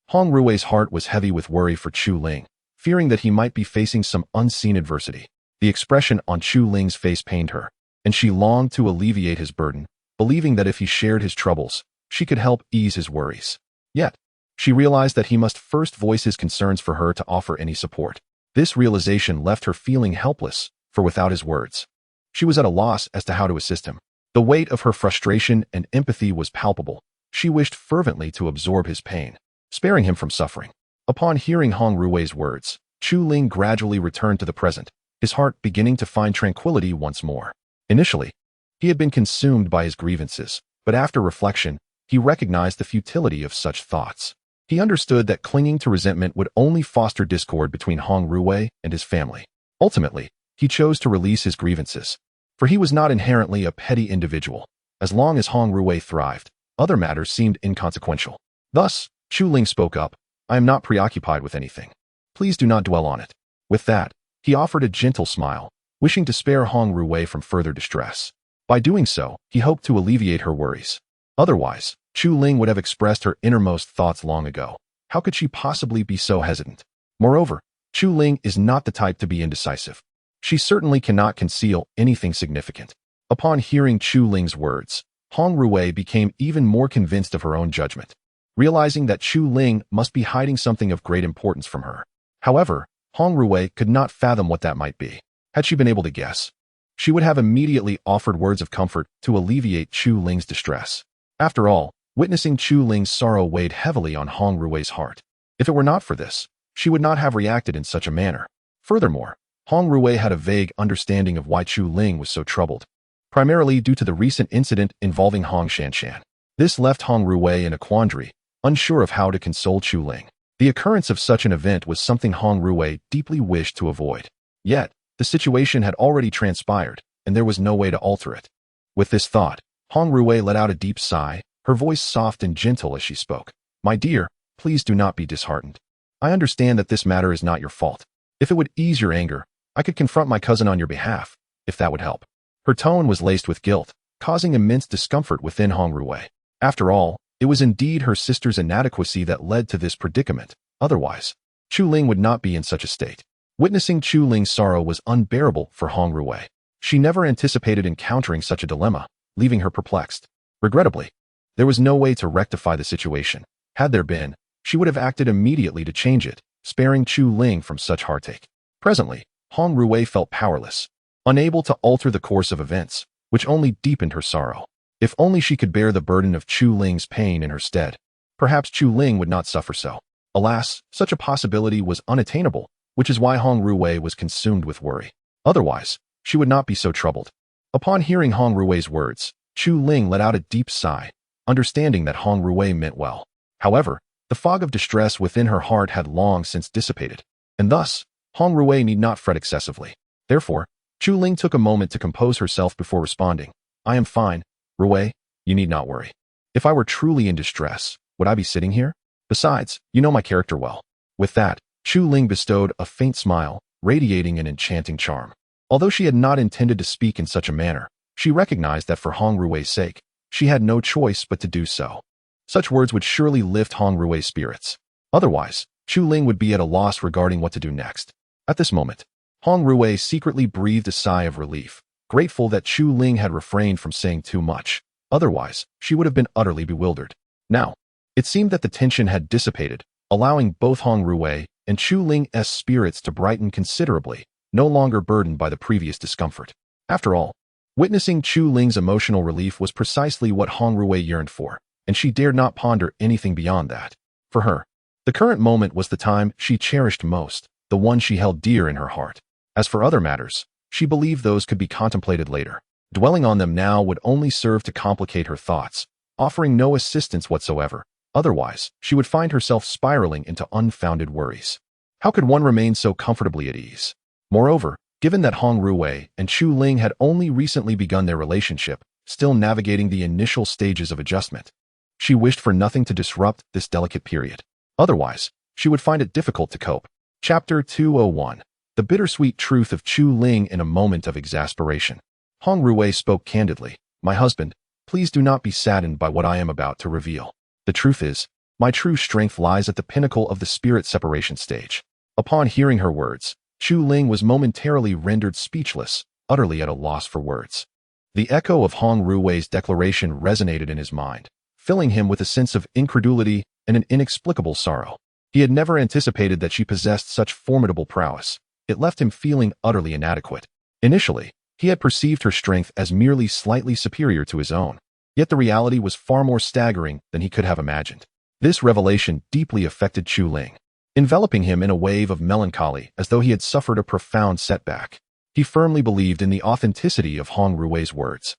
Hong Ruwei's heart was heavy with worry for Chu Ling, fearing that he might be facing some unseen adversity. The expression on Chu Ling's face pained her, and she longed to alleviate his burden, believing that if he shared his troubles, she could help ease his worries. Yet, she realized that he must first voice his concerns for her to offer any support. This realization left her feeling helpless, for without his words, she was at a loss as to how to assist him. The weight of her frustration and empathy was palpable. She wished fervently to absorb his pain, sparing him from suffering. Upon hearing Hong Ruwei's words, Chu Ling gradually returned to the present, his heart beginning to find tranquility once more. Initially, he had been consumed by his grievances, but after reflection, he recognized the futility of such thoughts. He understood that clinging to resentment would only foster discord between Hong Ruwei and his family. Ultimately, he chose to release his grievances, for he was not inherently a petty individual. As long as Hong Ruwei thrived, other matters seemed inconsequential. Thus, Chu Ling spoke up, "I am not preoccupied with anything. Please do not dwell on it." With that, he offered a gentle smile, wishing to spare Hong Ruwei from further distress. By doing so, he hoped to alleviate her worries. Otherwise, Chu Ling would have expressed her innermost thoughts long ago. How could she possibly be so hesitant? Moreover, Chu Ling is not the type to be indecisive. She certainly cannot conceal anything significant. Upon hearing Chu Ling's words, Hong Ruwei became even more convinced of her own judgment, realizing that Chu Ling must be hiding something of great importance from her. However, Hong Ruwei could not fathom what that might be. Had she been able to guess, she would have immediately offered words of comfort to alleviate Chu Ling's distress. After all, witnessing Chu Ling's sorrow weighed heavily on Hong Ruwei's heart. If it were not for this, she would not have reacted in such a manner. Furthermore, Hong Ruwei had a vague understanding of why Chu Ling was so troubled, primarily due to the recent incident involving Hong Shanshan. This left Hong Ruwei in a quandary, unsure of how to console Chu Ling. The occurrence of such an event was something Hong Ruwei deeply wished to avoid. Yet, the situation had already transpired, and there was no way to alter it. With this thought, Hong Ruwei let out a deep sigh, her voice soft and gentle as she spoke. "My dear, please do not be disheartened. I understand that this matter is not your fault. If it would ease your anger, I could confront my cousin on your behalf, if that would help." Her tone was laced with guilt, causing immense discomfort within Hong Ruwei. After all, it was indeed her sister's inadequacy that led to this predicament. Otherwise, Chu Ling would not be in such a state. Witnessing Chu Ling's sorrow was unbearable for Hong Ruwei. She never anticipated encountering such a dilemma, leaving her perplexed. Regrettably, there was no way to rectify the situation. Had there been, she would have acted immediately to change it, sparing Chu Ling from such heartache. Presently, Hong Ruwei felt powerless, unable to alter the course of events, which only deepened her sorrow. If only she could bear the burden of Chu Ling's pain in her stead, perhaps Chu Ling would not suffer so. Alas, such a possibility was unattainable, which is why Hong Ruwei was consumed with worry. Otherwise, she would not be so troubled. Upon hearing Hong Ruwei's words, Chu Ling let out a deep sigh, understanding that Hong Ruwei meant well. However, the fog of distress within her heart had long since dissipated, and thus, Hong Ruwei need not fret excessively. Therefore, Chu Ling took a moment to compose herself before responding. "I am fine, Ruwei, you need not worry. If I were truly in distress, would I be sitting here? Besides, you know my character well." With that, Chu Ling bestowed a faint smile, radiating an enchanting charm. Although she had not intended to speak in such a manner, she recognized that for Hong Ruwei's sake, she had no choice but to do so. Such words would surely lift Hong Ruwei's spirits. Otherwise, Chu Ling would be at a loss regarding what to do next. At this moment, Hong Ruwei secretly breathed a sigh of relief, grateful that Chu Ling had refrained from saying too much. Otherwise, she would have been utterly bewildered. Now, it seemed that the tension had dissipated, allowing both Hong Ruwei and Chu Ling's spirits to brighten considerably, no longer burdened by the previous discomfort. After all, witnessing Chu Ling's emotional relief was precisely what Hong Ruwei yearned for, and she dared not ponder anything beyond that. For her, the current moment was the time she cherished most, the one she held dear in her heart. As for other matters, she believed those could be contemplated later. Dwelling on them now would only serve to complicate her thoughts, offering no assistance whatsoever. Otherwise, she would find herself spiraling into unfounded worries. How could one remain so comfortably at ease? Moreover, given that Hong Ruwei and Chu Ling had only recently begun their relationship, still navigating the initial stages of adjustment, she wished for nothing to disrupt this delicate period. Otherwise, she would find it difficult to cope. Chapter 201. The bittersweet truth of Chu Ling in a moment of exasperation. Hong Ruwei spoke candidly. My husband, please do not be saddened by what I am about to reveal. The truth is, my true strength lies at the pinnacle of the spirit separation stage. Upon hearing her words, Chu Ling was momentarily rendered speechless, utterly at a loss for words. The echo of Hong Ruwei's declaration resonated in his mind, filling him with a sense of incredulity and an inexplicable sorrow. He had never anticipated that she possessed such formidable prowess. It left him feeling utterly inadequate. Initially, he had perceived her strength as merely slightly superior to his own. Yet the reality was far more staggering than he could have imagined. This revelation deeply affected Chu Ling, enveloping him in a wave of melancholy as though he had suffered a profound setback. He firmly believed in the authenticity of Hong Ruwei's words.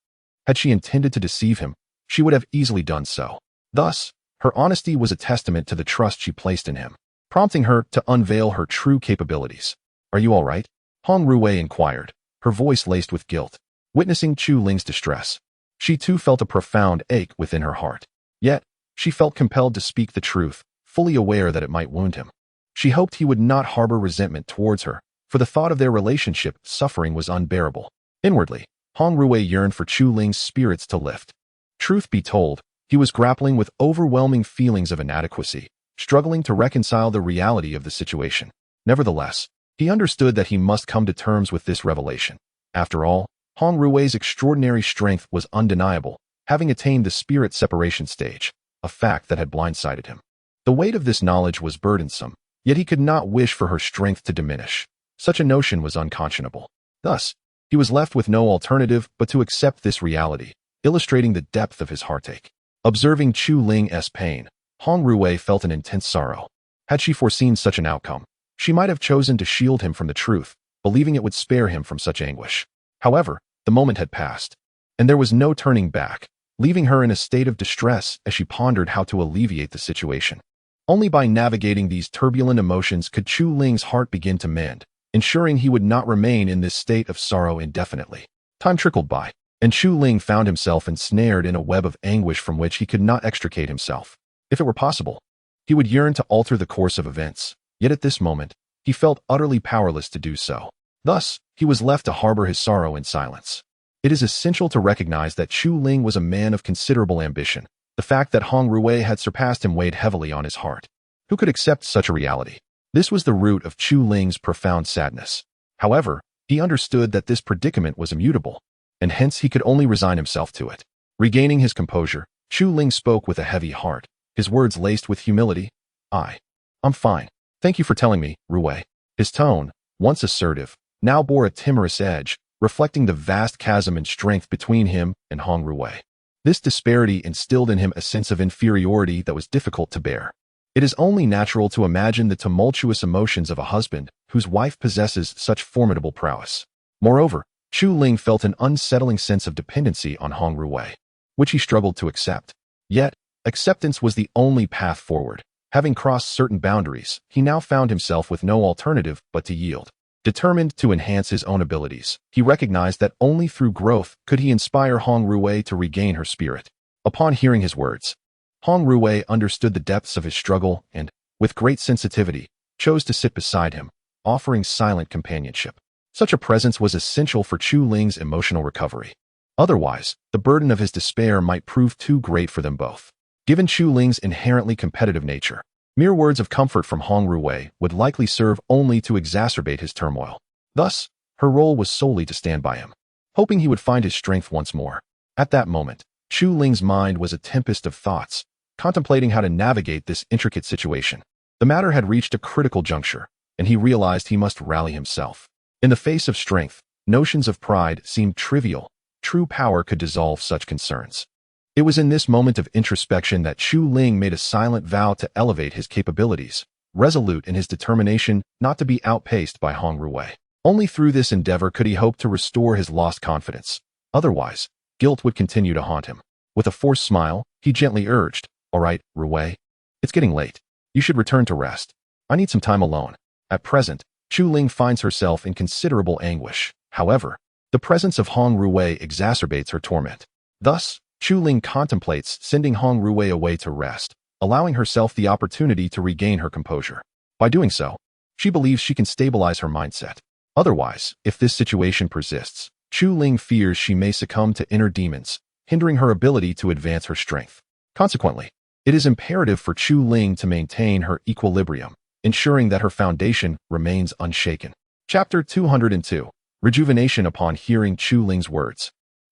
Had she intended to deceive him, she would have easily done so. Thus, her honesty was a testament to the trust she placed in him, prompting her to unveil her true capabilities. Are you all right? Hong Ruwei inquired, her voice laced with guilt. Witnessing Chu Ling's distress, she too felt a profound ache within her heart. Yet, she felt compelled to speak the truth, fully aware that it might wound him. She hoped he would not harbor resentment towards her, for the thought of their relationship suffering was unbearable. Inwardly, Hong Ruwei yearned for Chu Ling's spirits to lift. Truth be told, he was grappling with overwhelming feelings of inadequacy, struggling to reconcile the reality of the situation. Nevertheless, he understood that he must come to terms with this revelation. After all, Hong Ruwei's extraordinary strength was undeniable, having attained the spirit separation stage, a fact that had blindsided him. The weight of this knowledge was burdensome, yet he could not wish for her strength to diminish. Such a notion was unconscionable. Thus, he was left with no alternative but to accept this reality, illustrating the depth of his heartache. Observing Chu Ling's pain, Hong Ruwei felt an intense sorrow. Had she foreseen such an outcome, she might have chosen to shield him from the truth, believing it would spare him from such anguish. However, the moment had passed, and there was no turning back, leaving her in a state of distress as she pondered how to alleviate the situation. Only by navigating these turbulent emotions could Chu Ling's heart begin to mend, ensuring he would not remain in this state of sorrow indefinitely. Time trickled by, and Chu Ling found himself ensnared in a web of anguish from which he could not extricate himself. If it were possible, he would yearn to alter the course of events, yet at this moment, he felt utterly powerless to do so. Thus, he was left to harbor his sorrow in silence. It is essential to recognize that Chu Ling was a man of considerable ambition. The fact that Hong Ruwei had surpassed him weighed heavily on his heart. Who could accept such a reality? This was the root of Chu Ling's profound sadness. However, he understood that this predicament was immutable, and hence he could only resign himself to it. Regaining his composure, Chu Ling spoke with a heavy heart, his words laced with humility. I'm fine. Thank you for telling me, Ruwei. His tone, once assertive, now bore a timorous edge, reflecting the vast chasm in strength between him and Hong Ruwei. This disparity instilled in him a sense of inferiority that was difficult to bear. It is only natural to imagine the tumultuous emotions of a husband whose wife possesses such formidable prowess. Moreover, Chu Ling felt an unsettling sense of dependency on Hong Ruwei, which he struggled to accept. Yet, acceptance was the only path forward. Having crossed certain boundaries, he now found himself with no alternative but to yield. Determined to enhance his own abilities, he recognized that only through growth could he inspire Hong Ruwei to regain her spirit. Upon hearing his words, Hong Ruwei understood the depths of his struggle and, with great sensitivity, chose to sit beside him, offering silent companionship. Such a presence was essential for Chu Ling's emotional recovery. Otherwise, the burden of his despair might prove too great for them both. Given Chu Ling's inherently competitive nature, mere words of comfort from Hong Ruwei would likely serve only to exacerbate his turmoil. Thus, her role was solely to stand by him, hoping he would find his strength once more. At that moment, Chu Ling's mind was a tempest of thoughts, contemplating how to navigate this intricate situation. The matter had reached a critical juncture, and he realized he must rally himself. In the face of strength, notions of pride seemed trivial. True power could dissolve such concerns. It was in this moment of introspection that Chu Ling made a silent vow to elevate his capabilities, resolute in his determination not to be outpaced by Hong Ruwei. Only through this endeavor could he hope to restore his lost confidence. Otherwise, guilt would continue to haunt him. With a forced smile, he gently urged, "All right, Ruwei. It's getting late. You should return to rest. I need some time alone." At present, Chu Ling finds herself in considerable anguish. However, the presence of Hong Ruwei exacerbates her torment. Thus, Chu Ling contemplates sending Hong Ruwei away to rest, allowing herself the opportunity to regain her composure. By doing so, she believes she can stabilize her mindset. Otherwise, if this situation persists, Chu Ling fears she may succumb to inner demons, hindering her ability to advance her strength. Consequently, it is imperative for Chu Ling to maintain her equilibrium, ensuring that her foundation remains unshaken. Chapter 202. Rejuvenation. Upon hearing Chu Ling's words,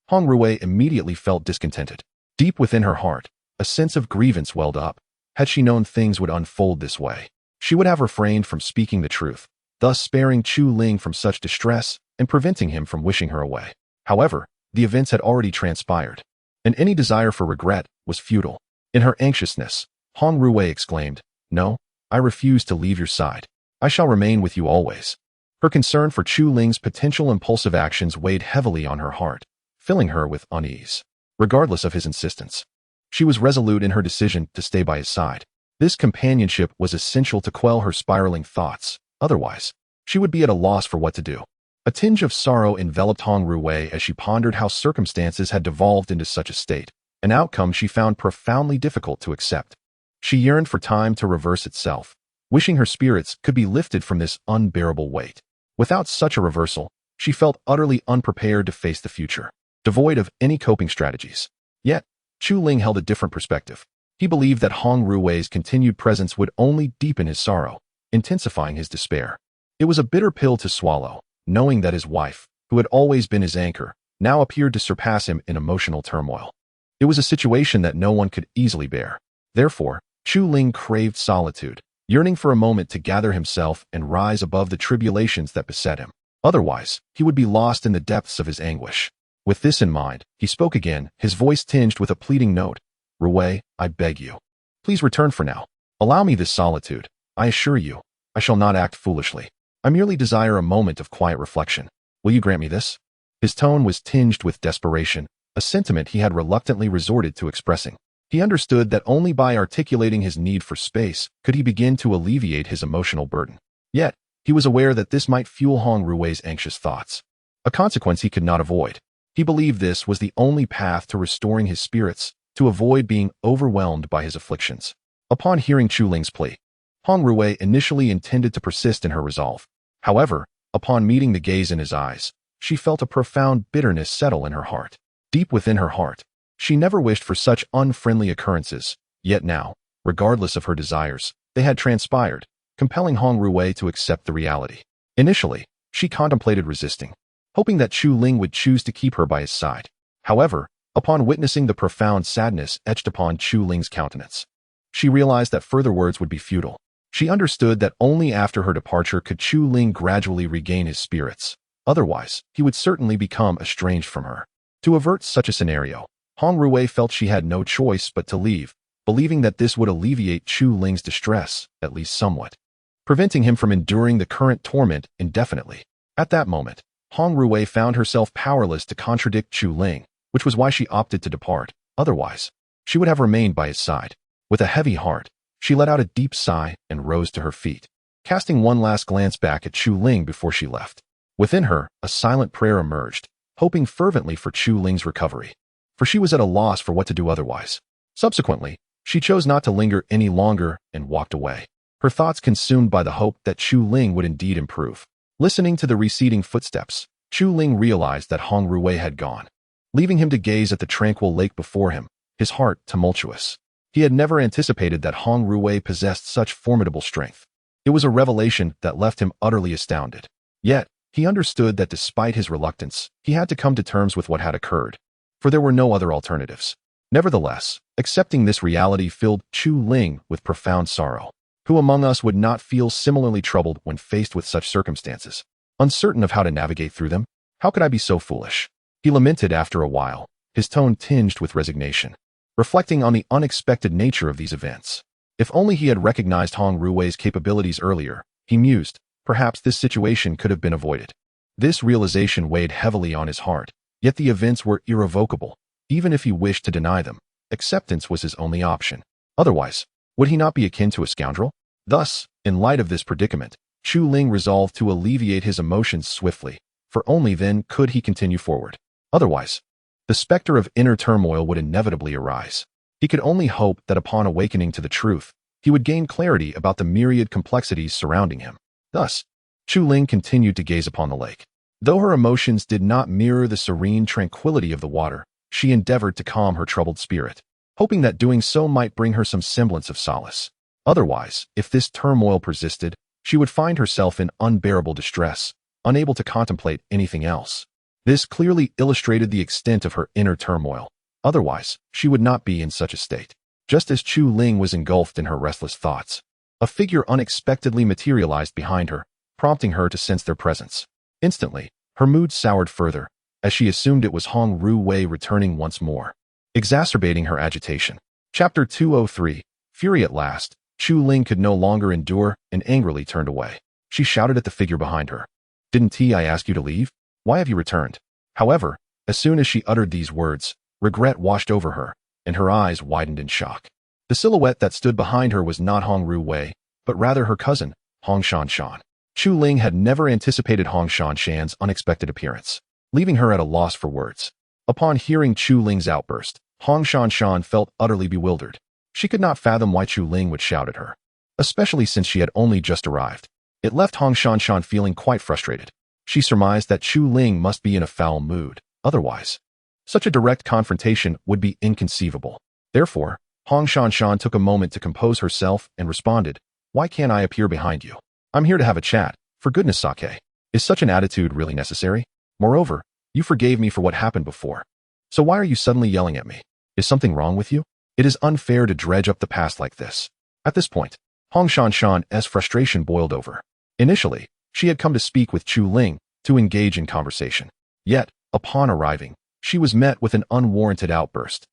Hong Ruwei immediately felt discontented. Deep within her heart, a sense of grievance welled up. Had she known things would unfold this way, she would have refrained from speaking the truth, thus sparing Chu Ling from such distress and preventing him from wishing her away. However, the events had already transpired, and any desire for regret was futile. In her anxiousness, Hong Ruwei exclaimed, "No, I refuse to leave your side. I shall remain with you always." Her concern for Chu Ling's potential impulsive actions weighed heavily on her heart, filling her with unease. Regardless of his insistence, she was resolute in her decision to stay by his side. This companionship was essential to quell her spiraling thoughts. Otherwise, she would be at a loss for what to do. A tinge of sorrow enveloped Hong Ruwei as she pondered how circumstances had devolved into such a state, an outcome she found profoundly difficult to accept. She yearned for time to reverse itself, wishing her spirits could be lifted from this unbearable weight. Without such a reversal, she felt utterly unprepared to face the future, devoid of any coping strategies. Yet, Chu Ling held a different perspective. He believed that Hong Ruwei's continued presence would only deepen his sorrow, intensifying his despair. It was a bitter pill to swallow, knowing that his wife, who had always been his anchor, now appeared to surpass him in emotional turmoil. It was a situation that no one could easily bear. Therefore, Chu Ling craved solitude, yearning for a moment to gather himself and rise above the tribulations that beset him. Otherwise, he would be lost in the depths of his anguish. With this in mind, he spoke again, his voice tinged with a pleading note. "Ruwei, I beg you. Please return for now. Allow me this solitude. I assure you, I shall not act foolishly. I merely desire a moment of quiet reflection. Will you grant me this?" His tone was tinged with desperation, a sentiment he had reluctantly resorted to expressing. He understood that only by articulating his need for space could he begin to alleviate his emotional burden. Yet, he was aware that this might fuel Hong Ruwei's anxious thoughts, a consequence he could not avoid. He believed this was the only path to restoring his spirits, to avoid being overwhelmed by his afflictions. Upon hearing Chu Ling's plea, Hong Ruwei initially intended to persist in her resolve. However, upon meeting the gaze in his eyes, she felt a profound bitterness settle in her heart. Deep within her heart, she never wished for such unfriendly occurrences, yet now, regardless of her desires, they had transpired, compelling Hong Ruwei to accept the reality. Initially, she contemplated resisting, hoping that Chu Ling would choose to keep her by his side. However, upon witnessing the profound sadness etched upon Chu Ling's countenance, she realized that further words would be futile. She understood that only after her departure could Chu Ling gradually regain his spirits. Otherwise, he would certainly become estranged from her. To avert such a scenario, Hong Ruwei felt she had no choice but to leave, believing that this would alleviate Chu Ling's distress, at least somewhat, preventing him from enduring the current torment indefinitely. At that moment, Hong Ruwei found herself powerless to contradict Chu Ling, which was why she opted to depart. Otherwise, she would have remained by his side. With a heavy heart, she let out a deep sigh and rose to her feet, casting one last glance back at Chu Ling before she left. Within her, a silent prayer emerged, hoping fervently for Chu Ling's recovery, for she was at a loss for what to do otherwise. Subsequently, she chose not to linger any longer and walked away, her thoughts consumed by the hope that Chu Ling would indeed improve. Listening to the receding footsteps, Chu Ling realized that Hong Ruwei had gone, leaving him to gaze at the tranquil lake before him, his heart tumultuous. He had never anticipated that Hong Ruwei possessed such formidable strength. It was a revelation that left him utterly astounded. Yet, he understood that despite his reluctance, he had to come to terms with what had occurred, for there were no other alternatives. Nevertheless, accepting this reality filled Chu Ling with profound sorrow. Who among us would not feel similarly troubled when faced with such circumstances? Uncertain of how to navigate through them? How could I be so foolish? He lamented after a while, his tone tinged with resignation, reflecting on the unexpected nature of these events. If only he had recognized Hong Ruwei's capabilities earlier, he mused, perhaps this situation could have been avoided. This realization weighed heavily on his heart, yet the events were irrevocable. even if he wished to deny them. Acceptance was his only option. Otherwise, would he not be akin to a scoundrel? Thus, in light of this predicament, Chu Ling resolved to alleviate his emotions swiftly, for only then could he continue forward. Otherwise, the specter of inner turmoil would inevitably arise. He could only hope that upon awakening to the truth, he would gain clarity about the myriad complexities surrounding him. Thus, Chu Ling continued to gaze upon the lake. Though her emotions did not mirror the serene tranquility of the water, she endeavored to calm her troubled spirit, hoping that doing so might bring her some semblance of solace. Otherwise, if this turmoil persisted, she would find herself in unbearable distress, unable to contemplate anything else. This clearly illustrated the extent of her inner turmoil. Otherwise, she would not be in such a state. Just as Chu Ling was engulfed in her restless thoughts, a figure unexpectedly materialized behind her, prompting her to sense their presence. Instantly, her mood soured further, as she assumed it was Hong Ru-wei returning once more, exacerbating her agitation. Chapter 203. Fury at last. Chu Ling could no longer endure and angrily turned away. She shouted at the figure behind her. "Didn't I ask you to leave? Why have you returned?" However, as soon as she uttered these words, regret washed over her, and her eyes widened in shock. The silhouette that stood behind her was not Hong Ru-wei, but rather her cousin, Hong Shanshan. Chu Ling had never anticipated Hong Shanshan's unexpected appearance, leaving her at a loss for words. Upon hearing Chu Ling's outburst, Hong Shanshan felt utterly bewildered. She could not fathom why Chu Ling would shout at her, especially since she had only just arrived. It left Hong Shanshan feeling quite frustrated. She surmised that Chu Ling must be in a foul mood. Otherwise, such a direct confrontation would be inconceivable. Therefore, Hong Shanshan took a moment to compose herself and responded, "Why can't I appear behind you? I'm here to have a chat, for goodness sake. Is such an attitude really necessary? Moreover, you forgave me for what happened before. So why are you suddenly yelling at me? Is something wrong with you? It is unfair to dredge up the past like this." At this point, Hong Shanshan's frustration boiled over. Initially, she had come to speak with Chu Ling to engage in conversation. Yet, upon arriving, she was met with an unwarranted outburst.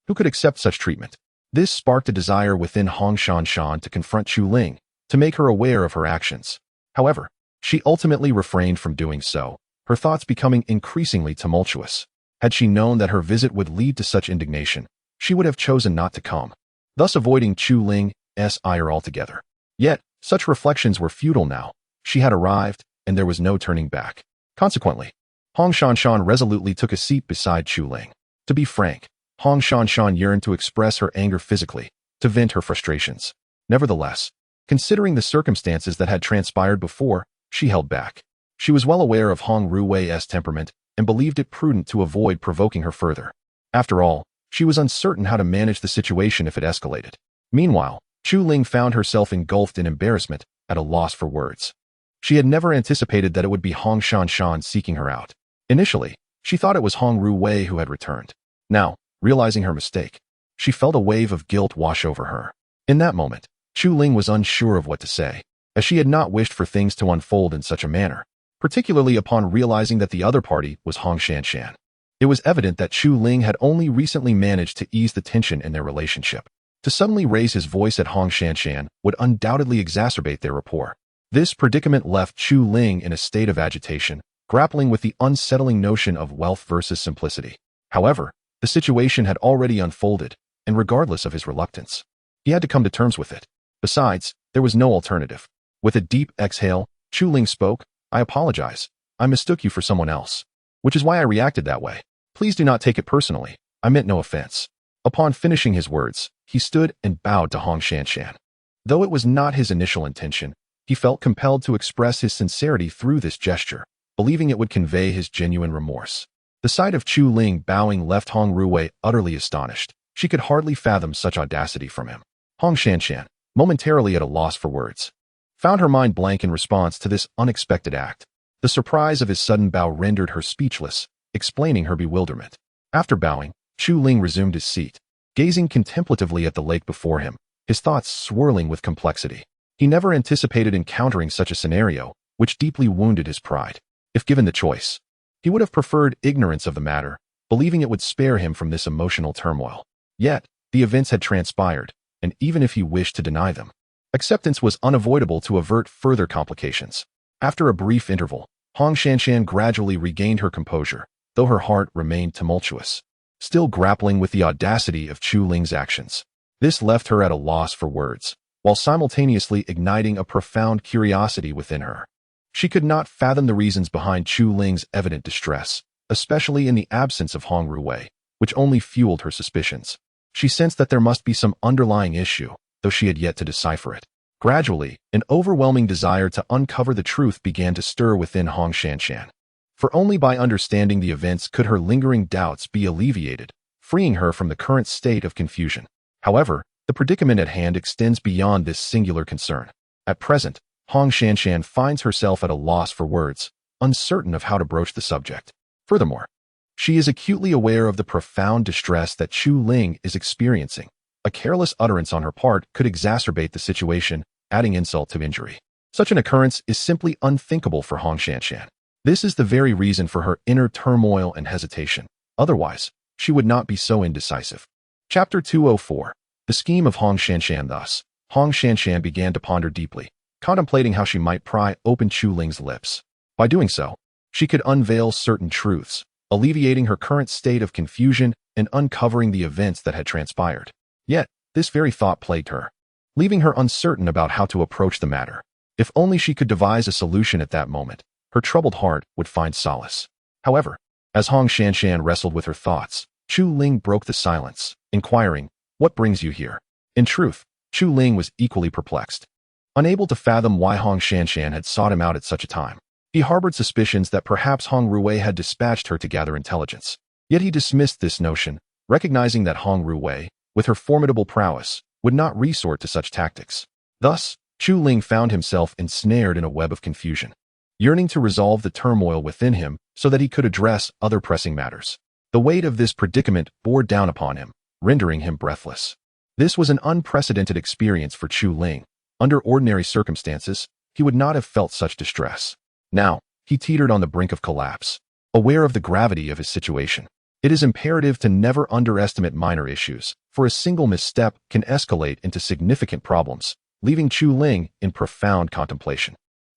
Who could accept such treatment? This sparked a desire within Hong Shanshan to confront Chu Ling, to make her aware of her actions. However, she ultimately refrained from doing so, her thoughts becoming increasingly tumultuous. Had she known that her visit would lead to such indignation, she would have chosen not to come, thus avoiding Chu Ling's ire altogether. Yet, such reflections were futile now. She had arrived, and there was no turning back. Consequently, Hong Shanshan resolutely took a seat beside Chu Ling. To be frank, Hong Shanshan yearned to express her anger physically, to vent her frustrations. Nevertheless, considering the circumstances that had transpired before, she held back. She was well aware of Hong Ru-wei's temperament and believed it prudent to avoid provoking her further. After all, she was uncertain how to manage the situation if it escalated. Meanwhile, Chu Ling found herself engulfed in embarrassment, at a loss for words. She had never anticipated that it would be Hong Shanshan seeking her out. Initially, she thought it was Hong Ru-wei who had returned. Now, realizing her mistake, she felt a wave of guilt wash over her. In that moment, Chu Ling was unsure of what to say, as she had not wished for things to unfold in such a manner, particularly upon realizing that the other party was Hong Shanshan. It was evident that Chu Ling had only recently managed to ease the tension in their relationship. To suddenly raise his voice at Hong Shanshan would undoubtedly exacerbate their rapport. This predicament left Chu Ling in a state of agitation, grappling with the unsettling notion of wealth versus simplicity. However, the situation had already unfolded, and regardless of his reluctance, he had to come to terms with it. Besides, there was no alternative. With a deep exhale, Chu Ling spoke, "I apologize. I mistook you for someone else, which is why I reacted that way. Please do not take it personally. I meant no offense." Upon finishing his words, he stood and bowed to Hong Shanshan. Though it was not his initial intention, he felt compelled to express his sincerity through this gesture, believing it would convey his genuine remorse. The sight of Chu Ling bowing left Hong Ru-wei utterly astonished. She could hardly fathom such audacity from him. Hong Shanshan, momentarily at a loss for words, found her mind blank in response to this unexpected act. The surprise of his sudden bow rendered her speechless, explaining her bewilderment. After bowing, Chu Ling resumed his seat, gazing contemplatively at the lake before him, his thoughts swirling with complexity. He never anticipated encountering such a scenario, which deeply wounded his pride. If given the choice, he would have preferred ignorance of the matter, believing it would spare him from this emotional turmoil. Yet, the events had transpired, and even if he wished to deny them, acceptance was unavoidable to avert further complications. After a brief interval, Hong Shanshan gradually regained her composure, though her heart remained tumultuous. still grappling with the audacity of Chu Ling's actions. This left her at a loss for words, while simultaneously igniting a profound curiosity within her. She could not fathom the reasons behind Chu Ling's evident distress, especially in the absence of Hong Ruwei, which only fueled her suspicions. She sensed that there must be some underlying issue, though she had yet to decipher it. Gradually, an overwhelming desire to uncover the truth began to stir within Hong Shanshan. For only by understanding the events could her lingering doubts be alleviated, freeing her from the current state of confusion. However, the predicament at hand extends beyond this singular concern. At present, Hong Shanshan finds herself at a loss for words, uncertain of how to broach the subject. Furthermore, she is acutely aware of the profound distress that Chu Ling is experiencing. A careless utterance on her part could exacerbate the situation, adding insult to injury. Such an occurrence is simply unthinkable for Hong Shanshan. This is the very reason for her inner turmoil and hesitation. Otherwise, she would not be so indecisive. Chapter 204. The scheme of Hong Shanshan. Thus, Hong Shanshan began to ponder deeply, contemplating how she might pry open Chu Ling's lips. By doing so, she could unveil certain truths, alleviating her current state of confusion and uncovering the events that had transpired. Yet, this very thought plagued her, leaving her uncertain about how to approach the matter. If only she could devise a solution at that moment, her troubled heart would find solace. However, as Hong Shanshan wrestled with her thoughts, Chu Ling broke the silence, inquiring, "What brings you here?" In truth, Chu Ling was equally perplexed. Unable to fathom why Hong Shanshan had sought him out at such a time, he harbored suspicions that perhaps Hong Ruwei had dispatched her to gather intelligence. Yet he dismissed this notion, recognizing that Hong Ruwei, with her formidable prowess, would not resort to such tactics. Thus, Chu Ling found himself ensnared in a web of confusion, yearning to resolve the turmoil within him so that he could address other pressing matters. The weight of this predicament bore down upon him, rendering him breathless. This was an unprecedented experience for Chu Ling. Under ordinary circumstances, he would not have felt such distress. Now, he teetered on the brink of collapse, aware of the gravity of his situation. It is imperative to never underestimate minor issues, for a single misstep can escalate into significant problems, leaving Chu Ling in profound contemplation.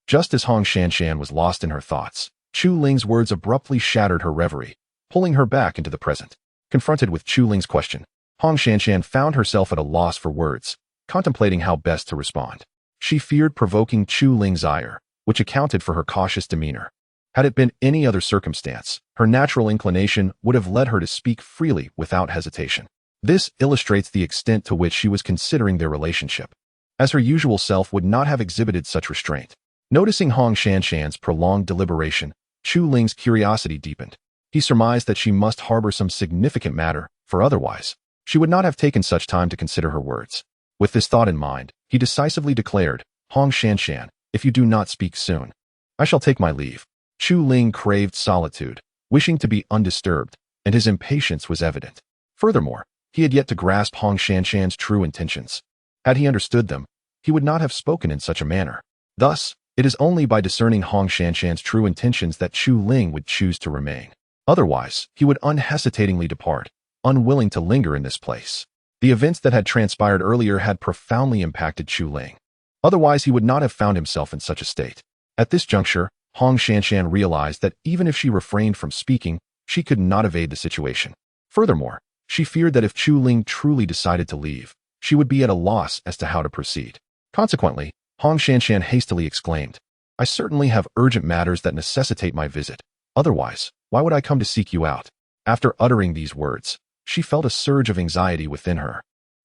Just as Hong Shanshan was lost in her thoughts, Chu Ling's words abruptly shattered her reverie, pulling her back into the present. Confronted with Chu Ling's question, Hong Shanshan found herself at a loss for words, contemplating how best to respond. She feared provoking Chu Ling's ire, which accounted for her cautious demeanor. Had it been any other circumstance, her natural inclination would have led her to speak freely without hesitation. This illustrates the extent to which she was considering their relationship, as her usual self would not have exhibited such restraint. Noticing Hong Shanshan's prolonged deliberation, Chu Ling's curiosity deepened. He surmised that she must harbor some significant matter, for otherwise, she would not have taken such time to consider her words. With this thought in mind, he decisively declared, "Hong Shanshan, if you do not speak soon, I shall take my leave." Chu Ling craved solitude, wishing to be undisturbed, and his impatience was evident. Furthermore, he had yet to grasp Hong Shanshan's true intentions. Had he understood them, he would not have spoken in such a manner. Thus, it is only by discerning Hong Shanshan's true intentions that Chu Ling would choose to remain. Otherwise, he would unhesitatingly depart, unwilling to linger in this place. The events that had transpired earlier had profoundly impacted Chu Ling. Otherwise, he would not have found himself in such a state. At this juncture, Hong Shanshan realized that even if she refrained from speaking, she could not evade the situation. Furthermore, she feared that if Chu Ling truly decided to leave, she would be at a loss as to how to proceed. Consequently, Hong Shanshan hastily exclaimed, "I certainly have urgent matters that necessitate my visit. Otherwise, why would I come to seek you out?" After uttering these words, she felt a surge of anxiety within her,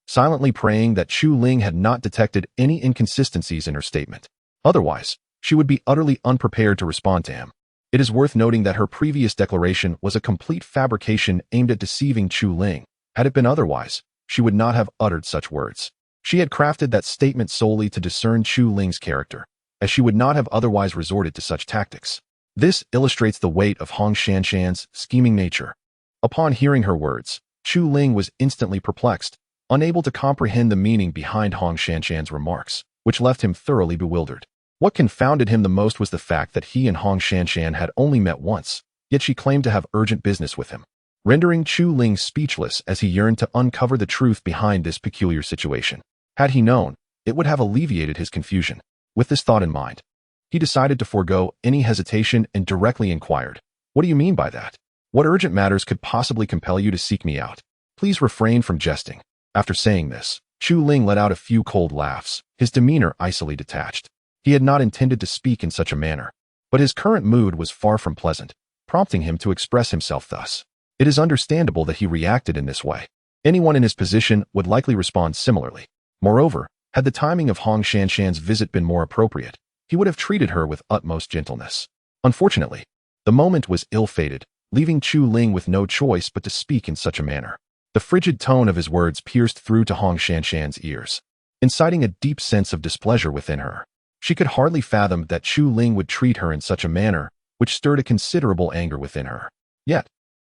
silently praying that Chu Ling had not detected any inconsistencies in her statement. Otherwise, she would be utterly unprepared to respond to him. It is worth noting that her previous declaration was a complete fabrication aimed at deceiving Chu Ling. Had it been otherwise, she would not have uttered such words. She had crafted that statement solely to discern Chu Ling's character, as she would not have otherwise resorted to such tactics. This illustrates the weight of Hong Shanshan's scheming nature. Upon hearing her words, Chu Ling was instantly perplexed, unable to comprehend the meaning behind Hong Shanshan's remarks, which left him thoroughly bewildered. What confounded him the most was the fact that he and Hong Shanshan had only met once, yet she claimed to have urgent business with him, rendering Chu Ling speechless as he yearned to uncover the truth behind this peculiar situation. Had he known, it would have alleviated his confusion. With this thought in mind, he decided to forego any hesitation and directly inquired, "What do you mean by that?" What urgent matters could possibly compel you to seek me out? Please refrain from jesting. After saying this, Chu Ling let out a few cold laughs, his demeanor icily detached. He had not intended to speak in such a manner, but his current mood was far from pleasant, prompting him to express himself thus. It is understandable that he reacted in this way. Anyone in his position would likely respond similarly. Moreover, had the timing of Hong Shanshan's visit been more appropriate, he would have treated her with utmost gentleness. Unfortunately, the moment was ill-fated, leaving Chu Ling with no choice but to speak in such a manner. The frigid tone of his words pierced through to Hong Shanshan's ears, inciting a deep sense of displeasure within her. She could hardly fathom that Chu Ling would treat her in such a manner, which stirred a considerable anger within her. Yet,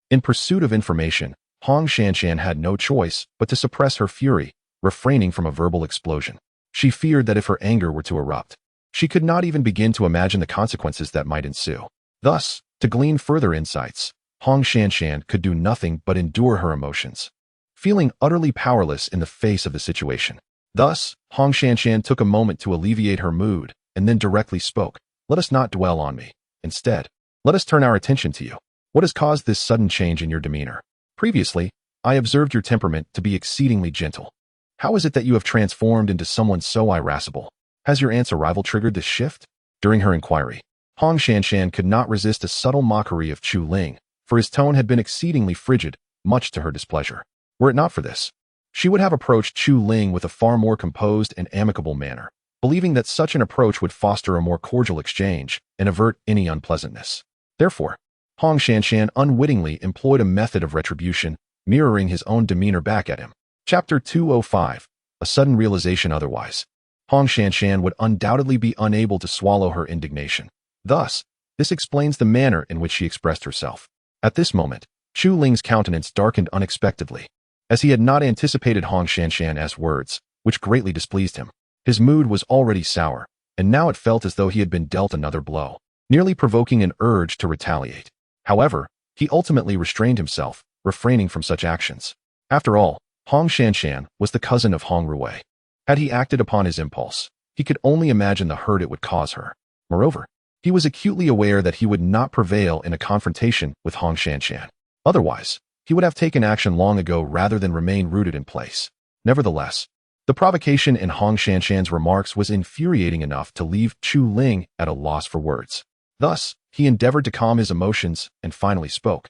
in pursuit of information, Hong Shanshan had no choice but to suppress her fury, refraining from a verbal explosion. She feared that if her anger were to erupt, she could not even begin to imagine the consequences that might ensue. Thus, to glean further insights, Hong Shanshan could do nothing but endure her emotions, feeling utterly powerless in the face of the situation. Thus, Hong Shanshan took a moment to alleviate her mood, and then directly spoke. Let us not dwell on me. Instead, let us turn our attention to you. What has caused this sudden change in your demeanor? Previously, I observed your temperament to be exceedingly gentle. How is it that you have transformed into someone so irascible? Has your aunt's arrival triggered this shift? During her inquiry, Hong Shanshan could not resist a subtle mockery of Chu Ling, for his tone had been exceedingly frigid, much to her displeasure. Were it not for this, she would have approached Chu Ling with a far more composed and amicable manner, believing that such an approach would foster a more cordial exchange and avert any unpleasantness. Therefore, Hong Shanshan unwittingly employed a method of retribution, mirroring his own demeanor back at him. Chapter 205. A sudden realization otherwise. Hong Shanshan would undoubtedly be unable to swallow her indignation. Thus, this explains the manner in which she expressed herself. At this moment, Chu Ling's countenance darkened unexpectedly, as he had not anticipated Hong Shanshan's words, which greatly displeased him. His mood was already sour, and now it felt as though he had been dealt another blow, nearly provoking an urge to retaliate. However, he ultimately restrained himself, refraining from such actions. After all, Hong Shanshan was the cousin of Hong Ruwei. Had he acted upon his impulse, he could only imagine the hurt it would cause her. Moreover, he was acutely aware that he would not prevail in a confrontation with Hong Shanshan. Otherwise, he would have taken action long ago rather than remain rooted in place. Nevertheless, the provocation in Hong Shanshan's remarks was infuriating enough to leave Chu Ling at a loss for words. Thus, he endeavored to calm his emotions and finally spoke.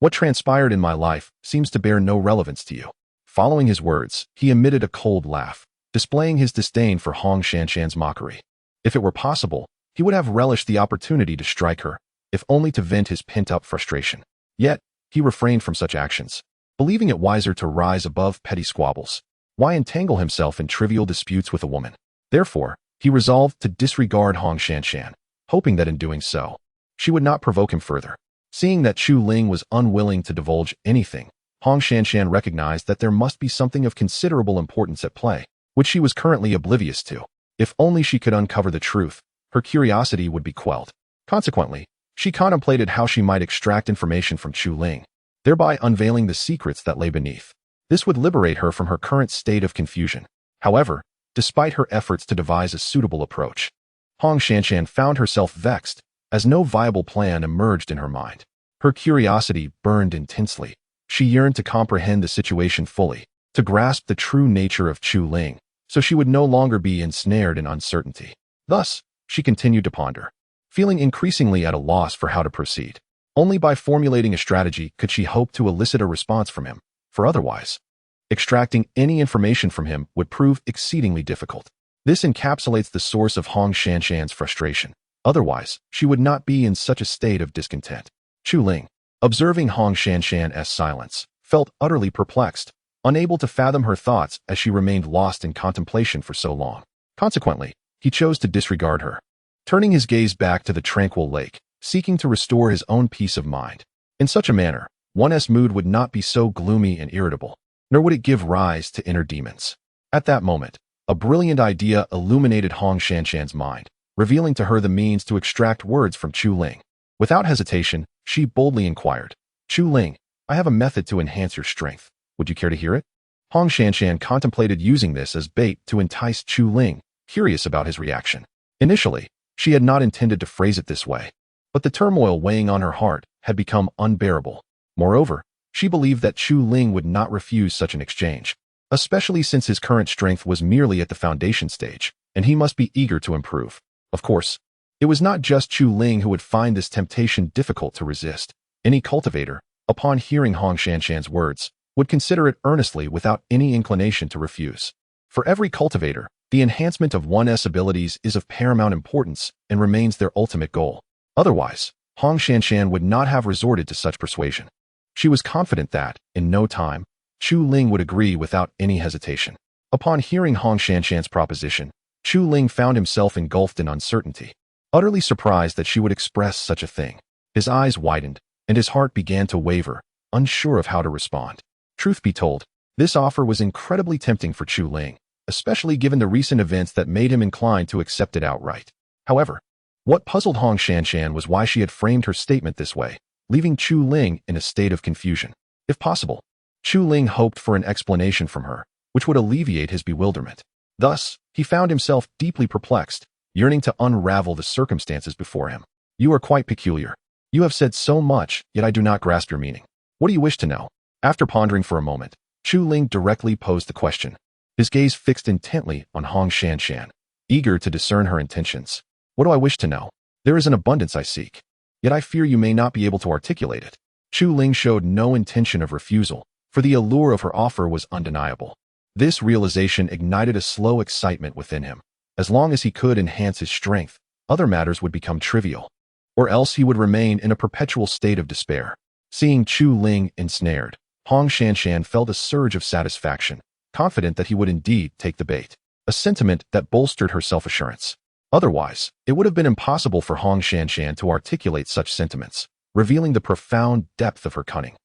What transpired in my life seems to bear no relevance to you. Following his words, he emitted a cold laugh, displaying his disdain for Hong Shanshan's mockery. If it were possible, he would have relished the opportunity to strike her, if only to vent his pent-up frustration. Yet, he refrained from such actions, believing it wiser to rise above petty squabbles. Why entangle himself in trivial disputes with a woman? Therefore, he resolved to disregard Hong Shanshan, hoping that in doing so, she would not provoke him further. Seeing that Chu Ling was unwilling to divulge anything, Hong Shanshan recognized that there must be something of considerable importance at play, which she was currently oblivious to. If only she could uncover the truth, her curiosity would be quelled. Consequently, she contemplated how she might extract information from Chu Ling, thereby unveiling the secrets that lay beneath. This would liberate her from her current state of confusion. However, despite her efforts to devise a suitable approach, Hong Shanshan found herself vexed, as no viable plan emerged in her mind. Her curiosity burned intensely. She yearned to comprehend the situation fully, to grasp the true nature of Chu Ling, so she would no longer be ensnared in uncertainty. Thus, she continued to ponder, feeling increasingly at a loss for how to proceed. Only by formulating a strategy could she hope to elicit a response from him, for otherwise, extracting any information from him would prove exceedingly difficult. This encapsulates the source of Hong Shanshan's frustration. Otherwise, she would not be in such a state of discontent. Chu Ling, observing Hong Shanshan's silence, felt utterly perplexed, unable to fathom her thoughts as she remained lost in contemplation for so long. Consequently, he chose to disregard her, turning his gaze back to the tranquil lake, seeking to restore his own peace of mind. In such a manner, one's mood would not be so gloomy and irritable, nor would it give rise to inner demons. At that moment, a brilliant idea illuminated Hong Shanshan's mind, revealing to her the means to extract words from Chu Ling. Without hesitation, she boldly inquired, Chu Ling, I have a method to enhance your strength. Would you care to hear it? Hong Shanshan contemplated using this as bait to entice Chu Ling, curious about his reaction. Initially, she had not intended to phrase it this way, But the turmoil weighing on her heart had become unbearable. Moreover, she believed that Chu Ling would not refuse such an exchange, especially since his current strength was merely at the foundation stage, and he must be eager to improve. Of course, it was not just Chu Ling who would find this temptation difficult to resist. Any cultivator, upon hearing Hong Shanshan's words, would consider it earnestly without any inclination to refuse. For every cultivator, the enhancement of one's abilities is of paramount importance and remains their ultimate goal. Otherwise, Hong Shanshan would not have resorted to such persuasion. She was confident that, in no time, Chu Ling would agree without any hesitation. Upon hearing Hong Shanshan's proposition, Chu Ling found himself engulfed in uncertainty. Utterly surprised that she would express such a thing, his eyes widened, and his heart began to waver, unsure of how to respond. Truth be told, this offer was incredibly tempting for Chu Ling, especially given the recent events that made him inclined to accept it outright. However, what puzzled Hong Shanshan was why she had framed her statement this way, leaving Chu Ling in a state of confusion. If possible, Chu Ling hoped for an explanation from her, which would alleviate his bewilderment. Thus, he found himself deeply perplexed, yearning to unravel the circumstances before him. You are quite peculiar. You have said so much, yet I do not grasp your meaning. What do you wish to know? After pondering for a moment, Chu Ling directly posed the question, his gaze fixed intently on Hong Shanshan, eager to discern her intentions. What do I wish to know? There is an abundance I seek, yet I fear you may not be able to articulate it. Chu Ling showed no intention of refusal, for the allure of her offer was undeniable. This realization ignited a slow excitement within him. As long as he could enhance his strength, other matters would become trivial, or else he would remain in a perpetual state of despair. Seeing Chu Ling ensnared, Hong Shanshan felt a surge of satisfaction, confident that he would indeed take the bait, a sentiment that bolstered her self-assurance. Otherwise, it would have been impossible for Hong Shanshan to articulate such sentiments, revealing the profound depth of her cunning,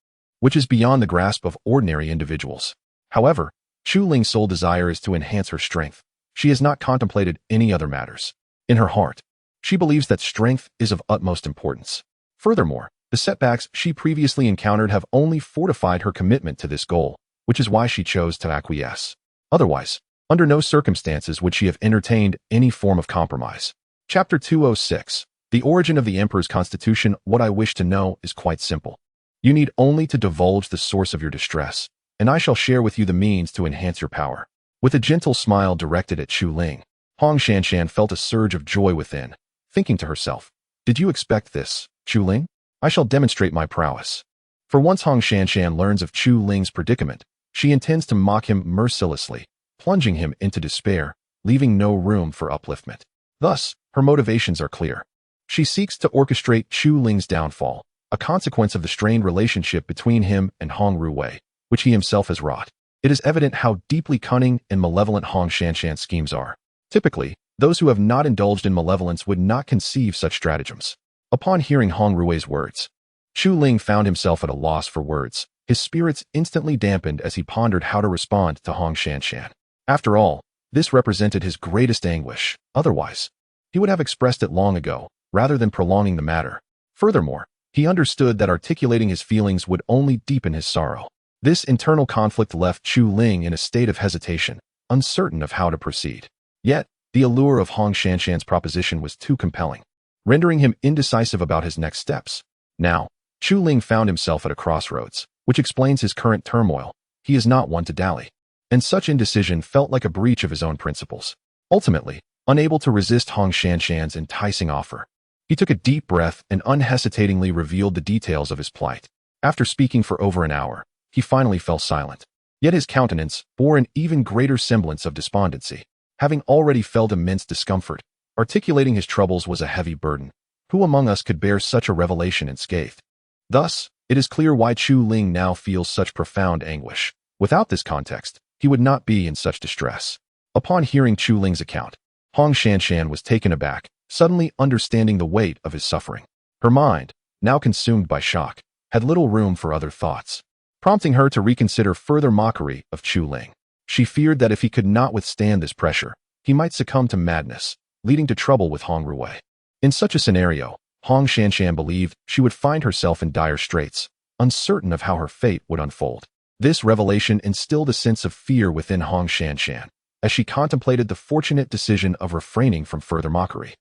which is beyond the grasp of ordinary individuals. However, Chu Ling's sole desire is to enhance her strength. She has not contemplated any other matters. In her heart, she believes that strength is of utmost importance. Furthermore, the setbacks she previously encountered have only fortified her commitment to this goal, which is why she chose to acquiesce. Otherwise, under no circumstances would she have entertained any form of compromise. Chapter 206. The Origin of the Emperor's Constitution. What I wish to know is quite simple. You need only to divulge the source of your distress, and I shall share with you the means to enhance your power. With a gentle smile directed at Chu Ling, Hong Shanshan felt a surge of joy within, thinking to herself, did you expect this, Chu Ling? I shall demonstrate my prowess. For once Hong Shanshan learns of Chu Ling's predicament, she intends to mock him mercilessly, plunging him into despair, leaving no room for upliftment. Thus, her motivations are clear. She seeks to orchestrate Chu Ling's downfall, a consequence of the strained relationship between him and Hong Ruwei, which he himself has wrought. It is evident how deeply cunning and malevolent Hong Shanshan's schemes are. Typically, those who have not indulged in malevolence would not conceive such stratagems. Upon hearing Hong Ruwei's words, Chu Ling found himself at a loss for words. His spirits instantly dampened as he pondered how to respond to Hong Shanshan. After all, this represented his greatest anguish. Otherwise, he would have expressed it long ago, rather than prolonging the matter. Furthermore, he understood that articulating his feelings would only deepen his sorrow. This internal conflict left Chu Ling in a state of hesitation, uncertain of how to proceed. Yet, the allure of Hong Shanshan's proposition was too compelling, rendering him indecisive about his next steps. Now, Chu Ling found himself at a crossroads, which explains his current turmoil. He is not one to dally, and such indecision felt like a breach of his own principles. Ultimately, unable to resist Hong Shanshan's enticing offer, he took a deep breath and unhesitatingly revealed the details of his plight. After speaking for over an hour, he finally fell silent. Yet his countenance bore an even greater semblance of despondency. Having already felt immense discomfort, articulating his troubles was a heavy burden. Who among us could bear such a revelation unscathed? Thus, it is clear why Chu Ling now feels such profound anguish. Without this context, he would not be in such distress. Upon hearing Chu Ling's account, Hong Shanshan was taken aback, suddenly understanding the weight of his suffering. Her mind, now consumed by shock, had little room for other thoughts, prompting her to reconsider further mockery of Chu Ling. She feared that if he could not withstand this pressure, he might succumb to madness, leading to trouble with Hong Ruwei. In such a scenario, Hong Shanshan believed she would find herself in dire straits, uncertain of how her fate would unfold. This revelation instilled a sense of fear within Hong Shanshan, as she contemplated the fortunate decision of refraining from further mockery.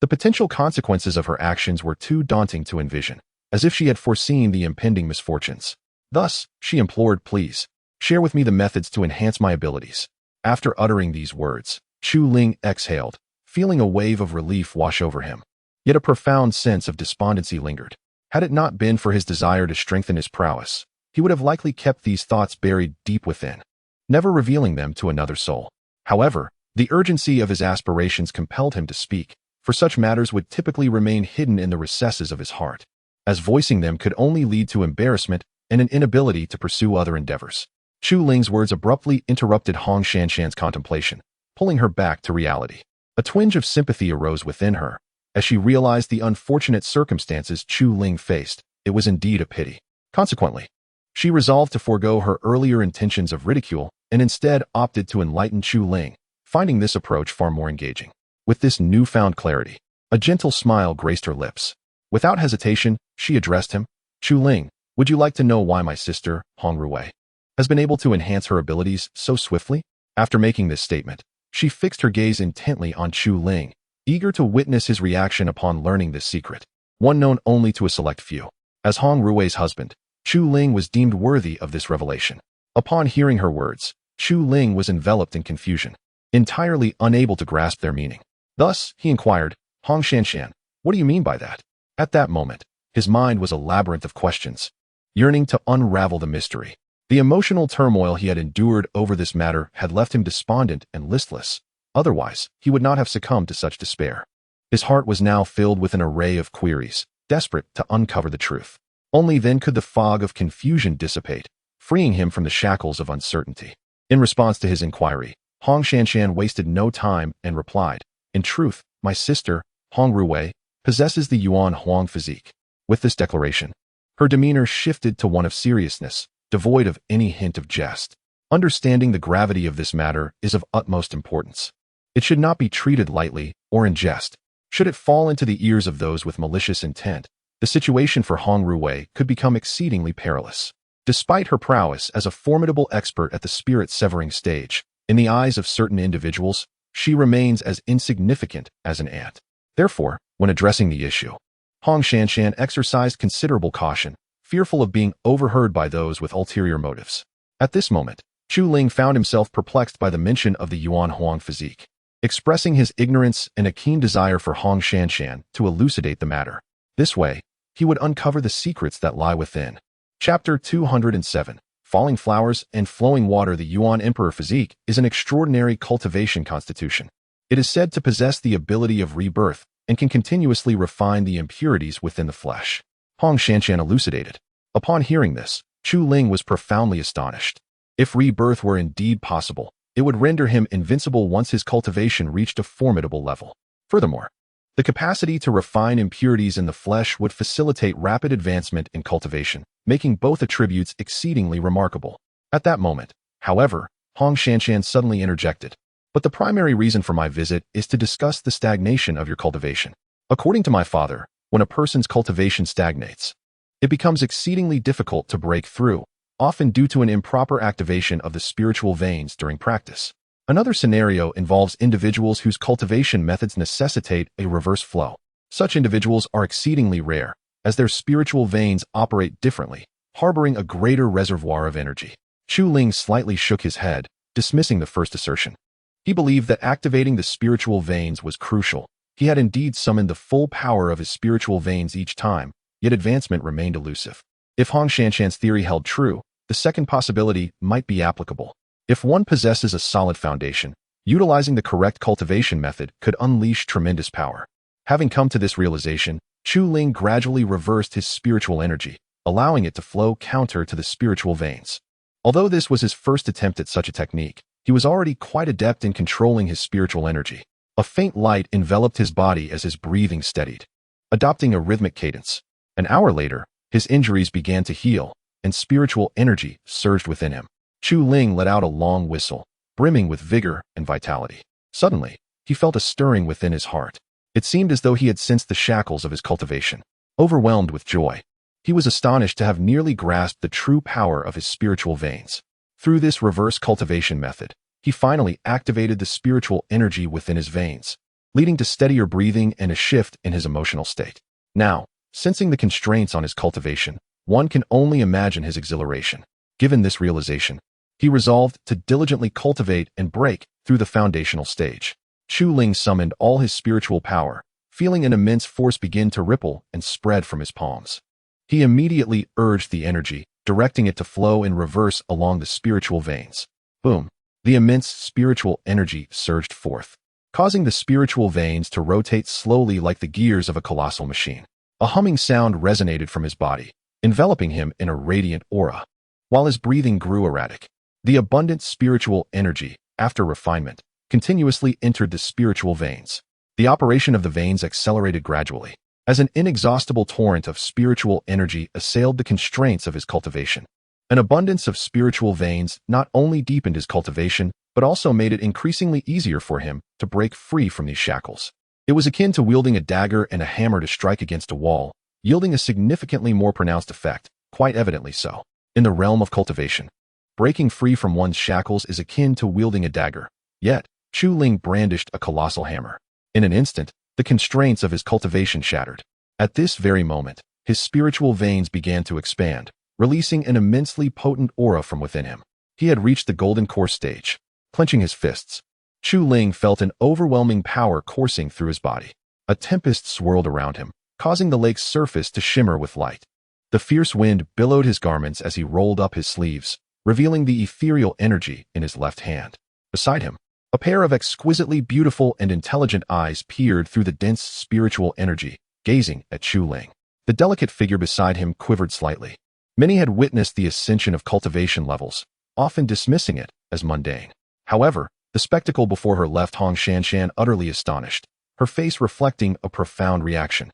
The potential consequences of her actions were too daunting to envision, as if she had foreseen the impending misfortunes. Thus, she implored, "Please, share with me the methods to enhance my abilities." After uttering these words, Chu Ling exhaled, feeling a wave of relief wash over him. Yet a profound sense of despondency lingered. Had it not been for his desire to strengthen his prowess, he would have likely kept these thoughts buried deep within, never revealing them to another soul. However, the urgency of his aspirations compelled him to speak, for such matters would typically remain hidden in the recesses of his heart, as voicing them could only lead to embarrassment and an inability to pursue other endeavors. Chu Ling's words abruptly interrupted Hong Shanshan's contemplation, pulling her back to reality. A twinge of sympathy arose within her, as she realized the unfortunate circumstances Chu Ling faced. It was indeed a pity. Consequently, she resolved to forego her earlier intentions of ridicule and instead opted to enlighten Chu Ling, finding this approach far more engaging. With this newfound clarity, a gentle smile graced her lips. Without hesitation, she addressed him. "Chu Ling, would you like to know why my sister, Hong Ruwei, has been able to enhance her abilities so swiftly?" After making this statement, she fixed her gaze intently on Chu Ling, eager to witness his reaction upon learning this secret, one known only to a select few. As Hong Ruwei's husband, Chu Ling was deemed worthy of this revelation. Upon hearing her words, Chu Ling was enveloped in confusion, entirely unable to grasp their meaning. Thus, he inquired, "Hong Shanshan, what do you mean by that?" At that moment, his mind was a labyrinth of questions, yearning to unravel the mystery. The emotional turmoil he had endured over this matter had left him despondent and listless. Otherwise, he would not have succumbed to such despair. His heart was now filled with an array of queries, desperate to uncover the truth. Only then could the fog of confusion dissipate, freeing him from the shackles of uncertainty. In response to his inquiry, Hong Shanshan wasted no time and replied, "In truth, my sister, Hong Ruwei, possesses the Yuan Huang physique." With this declaration, her demeanor shifted to one of seriousness, devoid of any hint of jest. Understanding the gravity of this matter is of utmost importance. It should not be treated lightly or in jest. Should it fall into the ears of those with malicious intent, the situation for Hong Ruwei could become exceedingly perilous. Despite her prowess as a formidable expert at the spirit-severing stage, in the eyes of certain individuals, she remains as insignificant as an ant. Therefore, when addressing the issue, Hong Shanshan exercised considerable caution, fearful of being overheard by those with ulterior motives. At this moment, Chu Ling found himself perplexed by the mention of the Yuan Huang physique, expressing his ignorance and a keen desire for Hong Shanshan to elucidate the matter. This way, he would uncover the secrets that lie within. Chapter 207. Falling Flowers and Flowing Water. The Yuan Emperor physique is an extraordinary cultivation constitution. It is said to possess the ability of rebirth and can continuously refine the impurities within the flesh. Hong Shanshan elucidated. Upon hearing this, Chu Ling was profoundly astonished. If rebirth were indeed possible, it would render him invincible once his cultivation reached a formidable level. Furthermore, the capacity to refine impurities in the flesh would facilitate rapid advancement in cultivation, making both attributes exceedingly remarkable. At that moment, however, Hong Shanshan suddenly interjected. "But the primary reason for my visit is to discuss the stagnation of your cultivation. According to my father, when a person's cultivation stagnates, it becomes exceedingly difficult to break through, often due to an improper activation of the spiritual veins during practice. Another scenario involves individuals whose cultivation methods necessitate a reverse flow. Such individuals are exceedingly rare, as their spiritual veins operate differently, harboring a greater reservoir of energy." Chu Ling slightly shook his head, dismissing the first assertion. He believed that activating the spiritual veins was crucial. He had indeed summoned the full power of his spiritual veins each time, yet advancement remained elusive. If Hong Shanshan's theory held true, the second possibility might be applicable. If one possesses a solid foundation, utilizing the correct cultivation method could unleash tremendous power. Having come to this realization, Chu Ling gradually reversed his spiritual energy, allowing it to flow counter to the spiritual veins. Although this was his first attempt at such a technique, he was already quite adept in controlling his spiritual energy. A faint light enveloped his body as his breathing steadied, adopting a rhythmic cadence. An hour later, his injuries began to heal, and spiritual energy surged within him. Chu Ling let out a long whistle, brimming with vigor and vitality. Suddenly, he felt a stirring within his heart. It seemed as though he had sensed the shackles of his cultivation. Overwhelmed with joy, he was astonished to have nearly grasped the true power of his spiritual veins. Through this reverse cultivation method, he finally activated the spiritual energy within his veins. leading to steadier breathing and a shift in his emotional state. Now, sensing the constraints on his cultivation, one can only imagine his exhilaration. Given this realization, he resolved to diligently cultivate and break through the foundational stage. Chu Ling summoned all his spiritual power, feeling an immense force begin to ripple and spread from his palms. He immediately urged the energy, directing it to flow in reverse along the spiritual veins. Boom! The immense spiritual energy surged forth, causing the spiritual veins to rotate slowly like the gears of a colossal machine. A humming sound resonated from his body, enveloping him in a radiant aura. While his breathing grew erratic, the abundant spiritual energy, after refinement, continuously entered the spiritual veins. The operation of the veins accelerated gradually, as an inexhaustible torrent of spiritual energy assailed the constraints of his cultivation. An abundance of spiritual veins not only deepened his cultivation, but also made it increasingly easier for him to break free from these shackles. It was akin to wielding a dagger and a hammer to strike against a wall, yielding a significantly more pronounced effect, quite evidently so. In the realm of cultivation, breaking free from one's shackles is akin to wielding a dagger. Yet, Chu Ling brandished a colossal hammer. In an instant, the constraints of his cultivation shattered. At this very moment, his spiritual veins began to expand, releasing an immensely potent aura from within him. He had reached the golden core stage. Clenching his fists, Chu Ling felt an overwhelming power coursing through his body. A tempest swirled around him, causing the lake's surface to shimmer with light. The fierce wind billowed his garments as he rolled up his sleeves, revealing the ethereal energy in his left hand. Beside him, a pair of exquisitely beautiful and intelligent eyes peered through the dense spiritual energy, gazing at Chu Ling. The delicate figure beside him quivered slightly. Many had witnessed the ascension of cultivation levels, often dismissing it as mundane. However, the spectacle before her left Hong Shanshan utterly astonished, her face reflecting a profound reaction.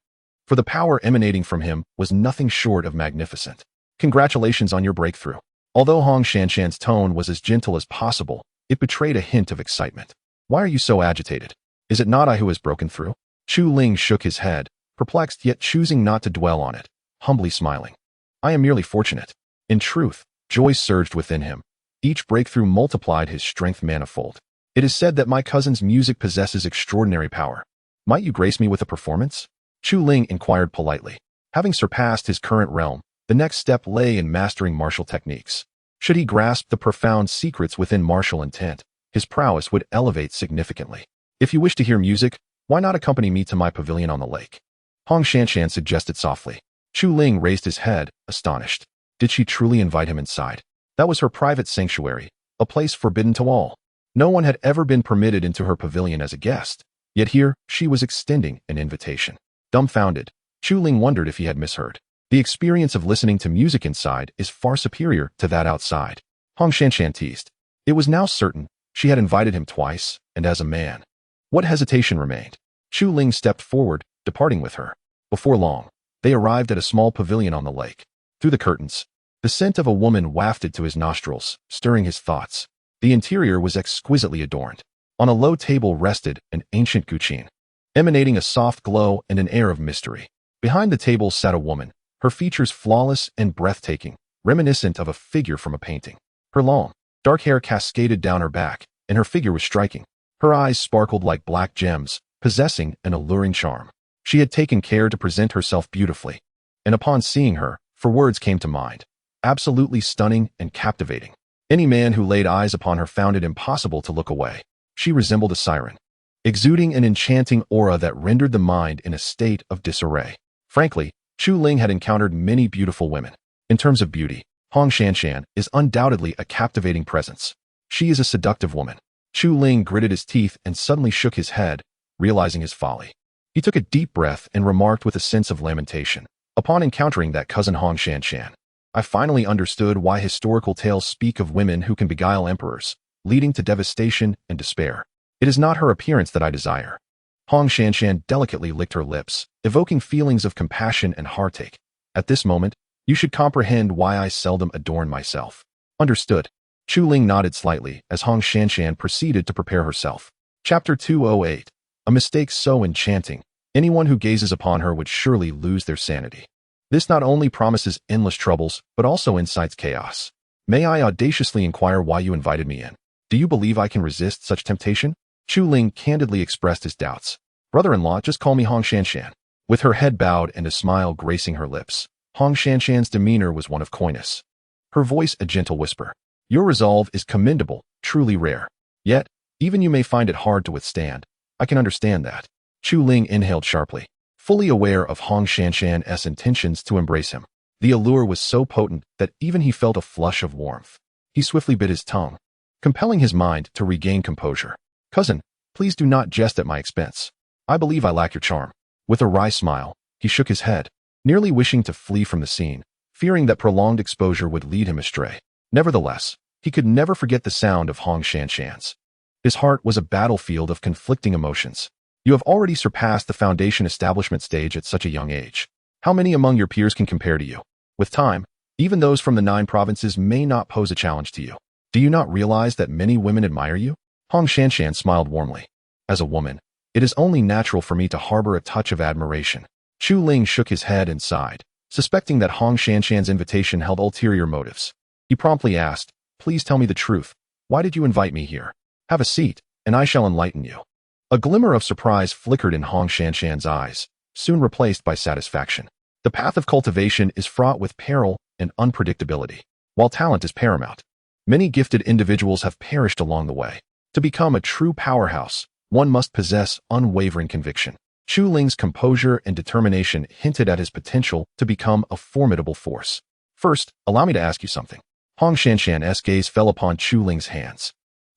For the power emanating from him was nothing short of magnificent. Congratulations on your breakthrough. Although Hong Shanshan's tone was as gentle as possible, it betrayed a hint of excitement. Why are you so agitated? Is it not I who has broken through? Chu Ling shook his head, perplexed yet choosing not to dwell on it, humbly smiling. I am merely fortunate. In truth, joy surged within him. Each breakthrough multiplied his strength manifold. It is said that my cousin's music possesses extraordinary power. Might you grace me with a performance? Chu Ling inquired politely. Having surpassed his current realm, the next step lay in mastering martial techniques. Should he grasp the profound secrets within martial intent, his prowess would elevate significantly. If you wish to hear music, why not accompany me to my pavilion on the lake? Hong Shanshan suggested softly. Chu Ling raised his head, astonished. Did she truly invite him inside? That was her private sanctuary, a place forbidden to all. No one had ever been permitted into her pavilion as a guest, yet here she was extending an invitation. Dumbfounded, Chu Ling wondered if he had misheard. The experience of listening to music inside is far superior to that outside. Hong Shanshan teased. It was now certain she had invited him twice, and as a man. What hesitation remained? Chu Ling stepped forward, departing with her. Before long, they arrived at a small pavilion on the lake. Through the curtains, the scent of a woman wafted to his nostrils, stirring his thoughts. The interior was exquisitely adorned. On a low table rested an ancient guqin, emanating a soft glow and an air of mystery. Behind the table sat a woman, her features flawless and breathtaking, reminiscent of a figure from a painting. Her long, dark hair cascaded down her back, and her figure was striking. Her eyes sparkled like black gems, possessing an alluring charm. She had taken care to present herself beautifully, and upon seeing her, for words came to mind. Absolutely stunning and captivating. Any man who laid eyes upon her found it impossible to look away. She resembled a siren, exuding an enchanting aura that rendered the mind in a state of disarray. Frankly, Chu Ling had encountered many beautiful women. In terms of beauty, Hong Shanshan is undoubtedly a captivating presence. She is a seductive woman. Chu Ling gritted his teeth and suddenly shook his head, realizing his folly. He took a deep breath and remarked with a sense of lamentation, upon encountering that cousin Hong Shanshan. I finally understood why historical tales speak of women who can beguile emperors, leading to devastation and despair. It is not her appearance that I desire. Hong Shanshan delicately licked her lips, evoking feelings of compassion and heartache. At this moment, you should comprehend why I seldom adorn myself. Understood. Chu Ling nodded slightly as Hong Shanshan proceeded to prepare herself. Chapter 208. A mistake so enchanting, anyone who gazes upon her would surely lose their sanity. This not only promises endless troubles, but also incites chaos. May I audaciously inquire why you invited me in? Do you believe I can resist such temptation? Chu Ling candidly expressed his doubts. Brother-in-law, just call me Hong Shanshan. With her head bowed and a smile gracing her lips, Hong Shanshan's demeanor was one of coyness. Her voice a gentle whisper. Your resolve is commendable, truly rare. Yet, even you may find it hard to withstand. I can understand that. Chu Ling inhaled sharply, fully aware of Hong Shanshan's intentions to embrace him. The allure was so potent that even he felt a flush of warmth. He swiftly bit his tongue, compelling his mind to regain composure. Cousin, please do not jest at my expense. I believe I lack your charm. With a wry smile, he shook his head, nearly wishing to flee from the scene, fearing that prolonged exposure would lead him astray. Nevertheless, he could never forget the sound of Hong Shanshan's. His heart was a battlefield of conflicting emotions. You have already surpassed the foundation establishment stage at such a young age. How many among your peers can compare to you? With time, even those from the 9 provinces may not pose a challenge to you. Do you not realize that many women admire you? Hong Shanshan smiled warmly. As a woman, it is only natural for me to harbor a touch of admiration. Chu Ling shook his head and sighed, suspecting that Hong Shanshan's invitation held ulterior motives. He promptly asked, please tell me the truth. Why did you invite me here? Have a seat, and I shall enlighten you. A glimmer of surprise flickered in Hong Shanshan's eyes, soon replaced by satisfaction. The path of cultivation is fraught with peril and unpredictability, while talent is paramount. Many gifted individuals have perished along the way. To become a true powerhouse, one must possess unwavering conviction. Chu Ling's composure and determination hinted at his potential to become a formidable force. First, allow me to ask you something. Hong Shanshan's gaze fell upon Chu Ling's hands.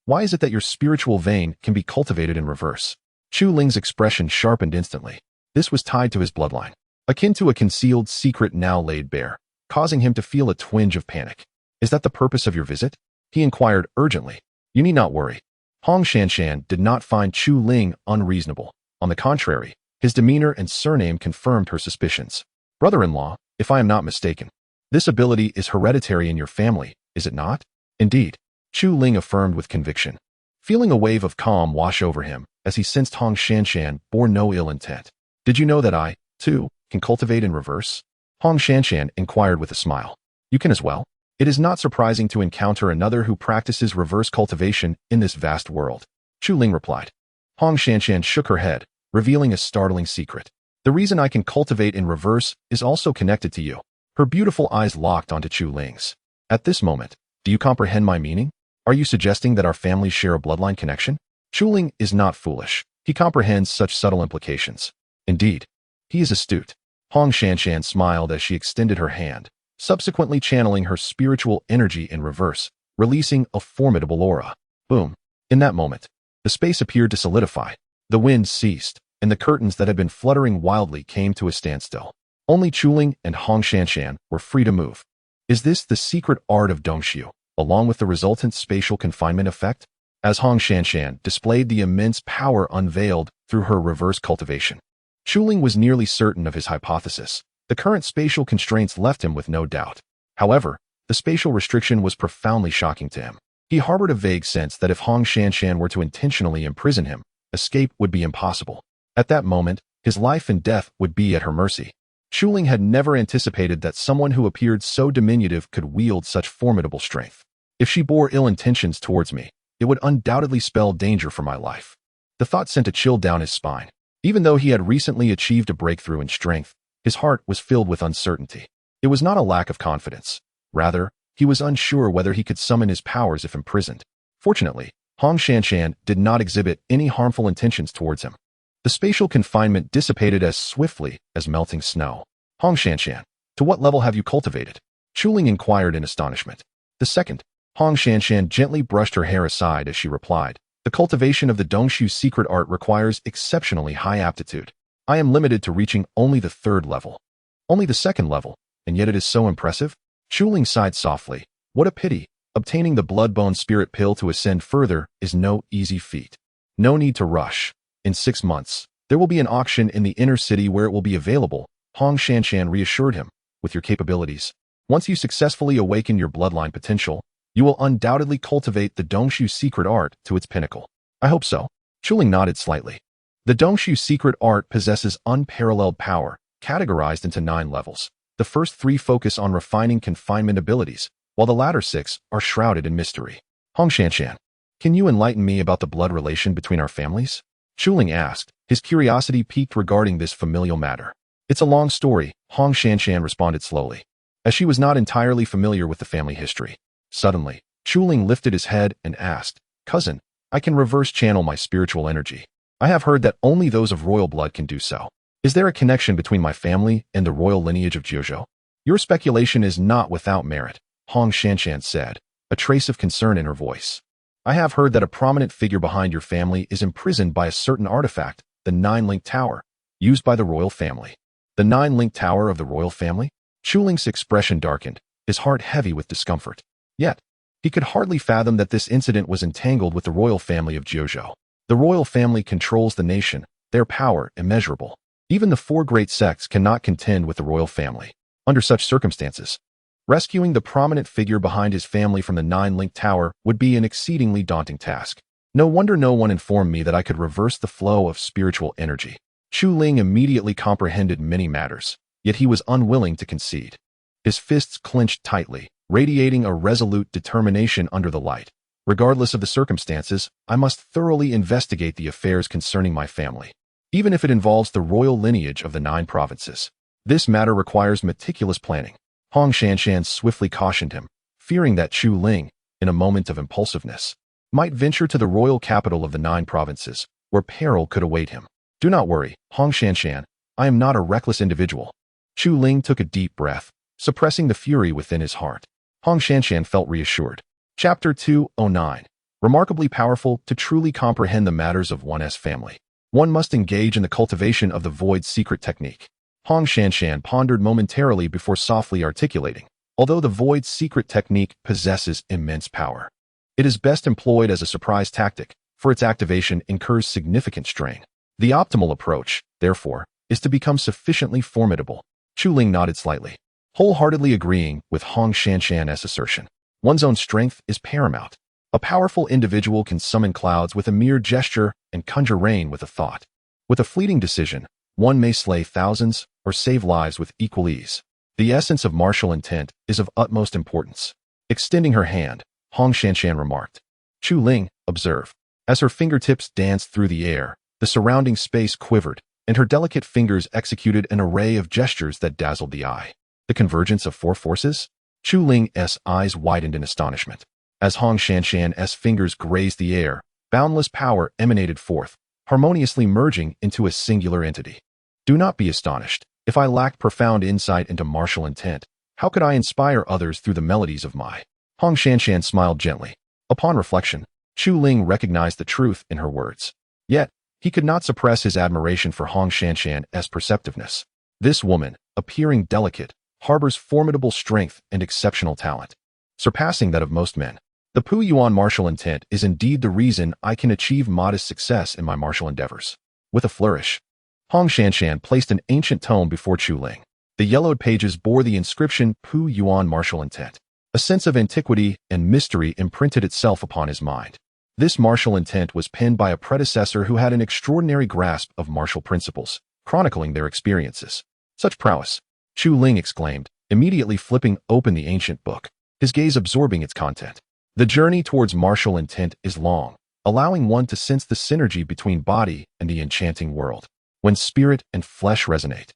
Why is it that your spiritual vein can be cultivated in reverse? Chu Ling's expression sharpened instantly. This was tied to his bloodline, akin to a concealed secret now laid bare, causing him to feel a twinge of panic. Is that the purpose of your visit? He inquired urgently. You need not worry. Hong Shanshan did not find Chu Ling unreasonable. On the contrary, his demeanor and surname confirmed her suspicions. Brother-in-law, if I am not mistaken, this ability is hereditary in your family, is it not? Indeed, Chu Ling affirmed with conviction, feeling a wave of calm wash over him as he sensed Hong Shanshan bore no ill intent. Did you know that I, too, can cultivate in reverse? Hong Shanshan inquired with a smile. You can as well? It is not surprising to encounter another who practices reverse cultivation in this vast world. Chu Ling replied. Hong Shanshan shook her head, revealing a startling secret. The reason I can cultivate in reverse is also connected to you. Her beautiful eyes locked onto Chu Ling's. At this moment, do you comprehend my meaning? Are you suggesting that our families share a bloodline connection? Chu Ling is not foolish. He comprehends such subtle implications. Indeed, he is astute. Hong Shanshan smiled as she extended her hand, subsequently channeling her spiritual energy in reverse, releasing a formidable aura. Boom. In that moment, the space appeared to solidify. The wind ceased, and the curtains that had been fluttering wildly came to a standstill. Only Chu Ling and Hong Shanshan were free to move. Is this the secret art of Dongxiu, along with the resultant spatial confinement effect? As Hong Shanshan displayed the immense power unveiled through her reverse cultivation, Chu Ling was nearly certain of his hypothesis. The current spatial constraints left him with no doubt. However, the spatial restriction was profoundly shocking to him. He harbored a vague sense that if Hong Shanshan were to intentionally imprison him, escape would be impossible. At that moment, his life and death would be at her mercy. Chu Ling had never anticipated that someone who appeared so diminutive could wield such formidable strength. If she bore ill intentions towards me, it would undoubtedly spell danger for my life. The thought sent a chill down his spine. Even though he had recently achieved a breakthrough in strength, his heart was filled with uncertainty. It was not a lack of confidence. Rather, he was unsure whether he could summon his powers if imprisoned. Fortunately, Hong Shanshan did not exhibit any harmful intentions towards him. The spatial confinement dissipated as swiftly as melting snow. Hong Shanshan, to what level have you cultivated? Chu Ling inquired in astonishment. The second. Hong Shanshan gently brushed her hair aside as she replied. The cultivation of the Dongxiu secret art requires exceptionally high aptitude. I am limited to reaching only the 3rd level. Only the 2nd level, and yet it is so impressive? Chu Ling sighed softly. What a pity. Obtaining the blood-bone spirit pill to ascend further is no easy feat. No need to rush. In 6 months, there will be an auction in the inner city where it will be available, Hong Shanshan reassured him, with your capabilities. Once you successfully awaken your bloodline potential, you will undoubtedly cultivate the Dongxiu secret art to its pinnacle. I hope so. Chu Ling nodded slightly. The Dongxiu secret art possesses unparalleled power, categorized into 9 levels. The first 3 focus on refining confinement abilities, while the latter 6 are shrouded in mystery. Hong Shanshan, can you enlighten me about the blood relation between our families? Chu Ling asked, his curiosity piqued regarding this familial matter. It's a long story, Hong Shanshan responded slowly, as she was not entirely familiar with the family history. Suddenly, Chu Ling lifted his head and asked, Cousin, I can reverse channel my spiritual energy. I have heard that only those of royal blood can do so. Is there a connection between my family and the royal lineage of Jiuzhou? Your speculation is not without merit, Hong Shanshan said, a trace of concern in her voice. I have heard that a prominent figure behind your family is imprisoned by a certain artifact, the Nine-Link Tower, used by the royal family. The Nine-Link Tower of the royal family? Chu Ling's expression darkened, his heart heavy with discomfort. Yet, he could hardly fathom that this incident was entangled with the royal family of Jiuzhou. The royal family controls the nation, their power immeasurable. Even the four great sects cannot contend with the royal family. Under such circumstances, rescuing the prominent figure behind his family from the Nine-Link Tower would be an exceedingly daunting task. No wonder no one informed me that I could reverse the flow of spiritual energy. Chu Ling immediately comprehended many matters, yet he was unwilling to concede. His fists clenched tightly, radiating a resolute determination under the light. Regardless of the circumstances, I must thoroughly investigate the affairs concerning my family, even if it involves the royal lineage of the 9 provinces. This matter requires meticulous planning. Hong Shanshan swiftly cautioned him, fearing that Chu Ling, in a moment of impulsiveness, might venture to the royal capital of the 9 provinces, where peril could await him. Do not worry, Hong Shanshan, I am not a reckless individual. Chu Ling took a deep breath, suppressing the fury within his heart. Hong Shanshan felt reassured. Chapter 209. Remarkably powerful to truly comprehend the matters of one's family. One must engage in the cultivation of the void secret technique. Hong Shanshan pondered momentarily before softly articulating. Although the void secret technique possesses immense power, it is best employed as a surprise tactic, for its activation incurs significant strain. The optimal approach, therefore, is to become sufficiently formidable. Chu Ling nodded slightly, wholeheartedly agreeing with Hong Shanshan's assertion. One's own strength is paramount. A powerful individual can summon clouds with a mere gesture and conjure rain with a thought. With a fleeting decision, one may slay thousands or save lives with equal ease. The essence of martial intent is of utmost importance. Extending her hand, Hong Shanshan remarked. Chu Ling, observe. As her fingertips danced through the air, the surrounding space quivered, and her delicate fingers executed an array of gestures that dazzled the eye. The convergence of 4 forces? Chu Ling's eyes widened in astonishment. As Hong Shanshan's fingers grazed the air, boundless power emanated forth, harmoniously merging into a singular entity. Do not be astonished. If I lacked profound insight into martial intent, how could I inspire others through the melodies of my... Hong Shanshan smiled gently. Upon reflection, Chu Ling recognized the truth in her words. Yet, he could not suppress his admiration for Hong Shanshan's perceptiveness. This woman, appearing delicate, harbors formidable strength and exceptional talent, surpassing that of most men. The Pu Yuan martial intent is indeed the reason I can achieve modest success in my martial endeavors. With a flourish, Hong Shanshan placed an ancient tome before Chu Ling. The yellowed pages bore the inscription Pu Yuan martial intent. A sense of antiquity and mystery imprinted itself upon his mind. This martial intent was penned by a predecessor who had an extraordinary grasp of martial principles, chronicling their experiences. Such prowess! Chu Ling exclaimed, immediately flipping open the ancient book, his gaze absorbing its content. The journey towards martial intent is long, allowing one to sense the synergy between body and the enchanting world. When spirit and flesh resonate,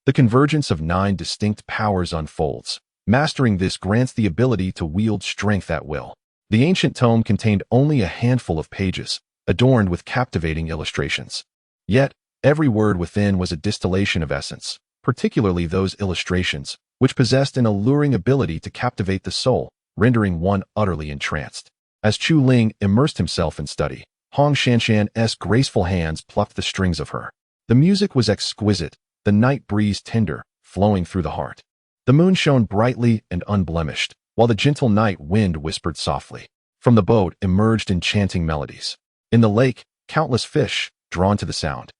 the convergence of 9 distinct powers unfolds. Mastering this grants the ability to wield strength at will. The ancient tome contained only a handful of pages, adorned with captivating illustrations. Yet, every word within was a distillation of essence, particularly those illustrations, which possessed an alluring ability to captivate the soul, rendering one utterly entranced. As Chu Ling immersed himself in study, Hong Shanshan's graceful hands plucked the strings of her. The music was exquisite, the night breeze tender, flowing through the heart. The moon shone brightly and unblemished, while the gentle night wind whispered softly. From the boat emerged enchanting melodies. In the lake, countless fish, drawn to the sound,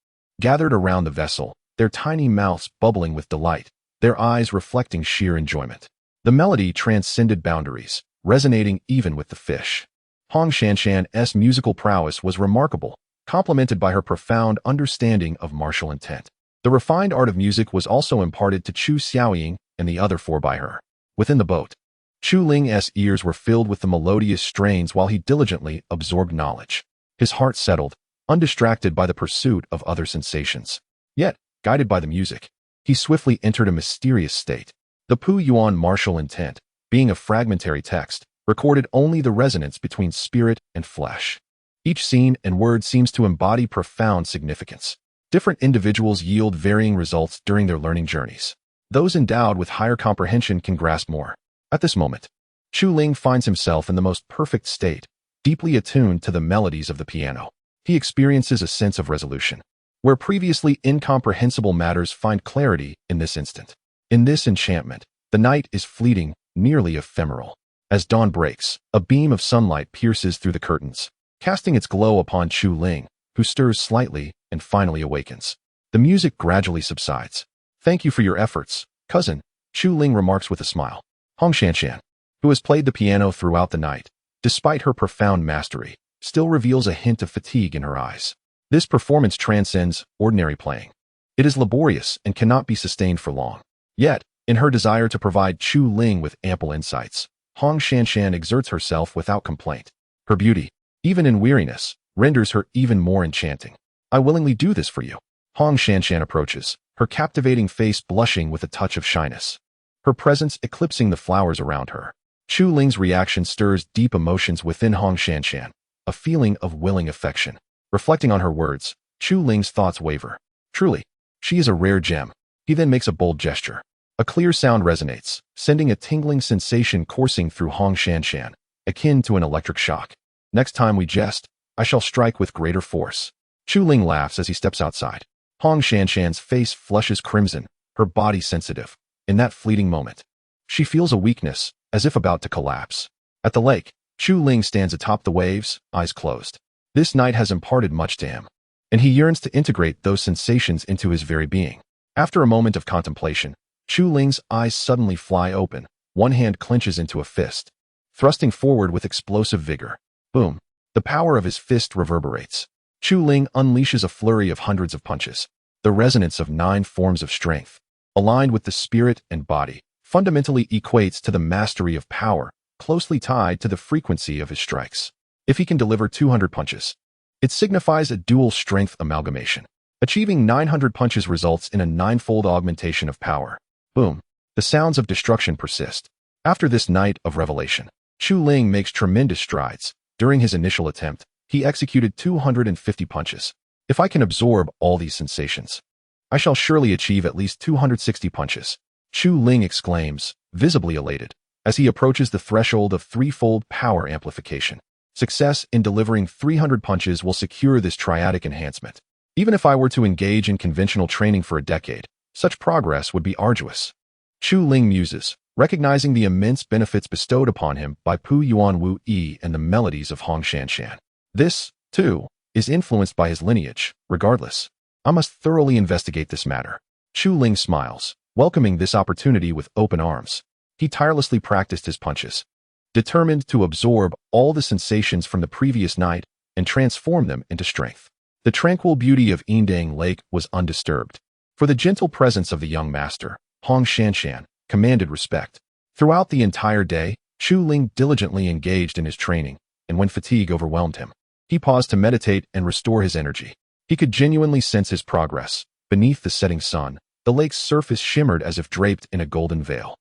gathered around the vessel, their tiny mouths bubbling with delight, their eyes reflecting sheer enjoyment. The melody transcended boundaries, resonating even with the fish. Hong Shanshan's musical prowess was remarkable, complemented by her profound understanding of martial intent. The refined art of music was also imparted to Chu Xiaoying and the other 4 by her. Within the boat, Chu Ling's ears were filled with the melodious strains while he diligently absorbed knowledge. His heart settled, undistracted by the pursuit of other sensations. Yet, guided by the music, he swiftly entered a mysterious state. The Pu Yuan martial intent, being a fragmentary text, recorded only the resonance between spirit and flesh. Each scene and word seems to embody profound significance. Different individuals yield varying results during their learning journeys. Those endowed with higher comprehension can grasp more. At this moment, Chu Ling finds himself in the most perfect state, deeply attuned to the melodies of the piano. He experiences a sense of resolution, where previously incomprehensible matters find clarity in this instant. In this enchantment, the night is fleeting, nearly ephemeral. As dawn breaks, a beam of sunlight pierces through the curtains, casting its glow upon Chu Ling, who stirs slightly and finally awakens. The music gradually subsides. "Thank you for your efforts, cousin," Chu Ling remarks with a smile. Hong Shanshan, who has played the piano throughout the night, despite her profound mastery, still reveals a hint of fatigue in her eyes. This performance transcends ordinary playing. It is laborious and cannot be sustained for long. Yet, in her desire to provide Chu Ling with ample insights, Hong Shanshan exerts herself without complaint. Her beauty, even in weariness, renders her even more enchanting. "I willingly do this for you." Hong Shanshan approaches, her captivating face blushing with a touch of shyness, her presence eclipsing the flowers around her. Chu Ling's reaction stirs deep emotions within Hong Shanshan, a feeling of willing affection. Reflecting on her words, Chu Ling's thoughts waver. Truly, she is a rare gem. He then makes a bold gesture. A clear sound resonates, sending a tingling sensation coursing through Hong Shanshan, akin to an electric shock. "Next time we jest, I shall strike with greater force." Chu Ling laughs as he steps outside. Hong Shanshan's face flushes crimson, her body sensitive. In that fleeting moment, she feels a weakness, as if about to collapse. At the lake, Chu Ling stands atop the waves, eyes closed. This night has imparted much to him, and he yearns to integrate those sensations into his very being. After a moment of contemplation, Chu Ling's eyes suddenly fly open, one hand clenches into a fist, thrusting forward with explosive vigor. Boom! The power of his fist reverberates. Chu Ling unleashes a flurry of hundreds of punches, the resonance of 9 forms of strength, aligned with the spirit and body, fundamentally equates to the mastery of power, closely tied to the frequency of his strikes. If he can deliver 200 punches, it signifies a dual strength amalgamation. Achieving 900 punches results in a 9-fold augmentation of power. Boom! The sounds of destruction persist. After this night of revelation, Chu Ling makes tremendous strides. During his initial attempt, he executed 250 punches. "If I can absorb all these sensations, I shall surely achieve at least 260 punches," Chu Ling exclaims, visibly elated, as he approaches the threshold of 3-fold power amplification. Success in delivering 300 punches will secure this triadic enhancement. Even if I were to engage in conventional training for a decade, such progress would be arduous. Chu Ling muses, recognizing the immense benefits bestowed upon him by Pu Yuan Wu Yi and the melodies of Hong Shanshan. This, too, is influenced by his lineage. Regardless, I must thoroughly investigate this matter. Chu Ling smiles, welcoming this opportunity with open arms. He tirelessly practiced his punches, determined to absorb all the sensations from the previous night and transform them into strength. The tranquil beauty of Yindang Lake was undisturbed, for the gentle presence of the young master, Hong Shanshan, commanded respect. Throughout the entire day, Chu Ling diligently engaged in his training, and when fatigue overwhelmed him, he paused to meditate and restore his energy. He could genuinely sense his progress. Beneath the setting sun, the lake's surface shimmered as if draped in a golden veil.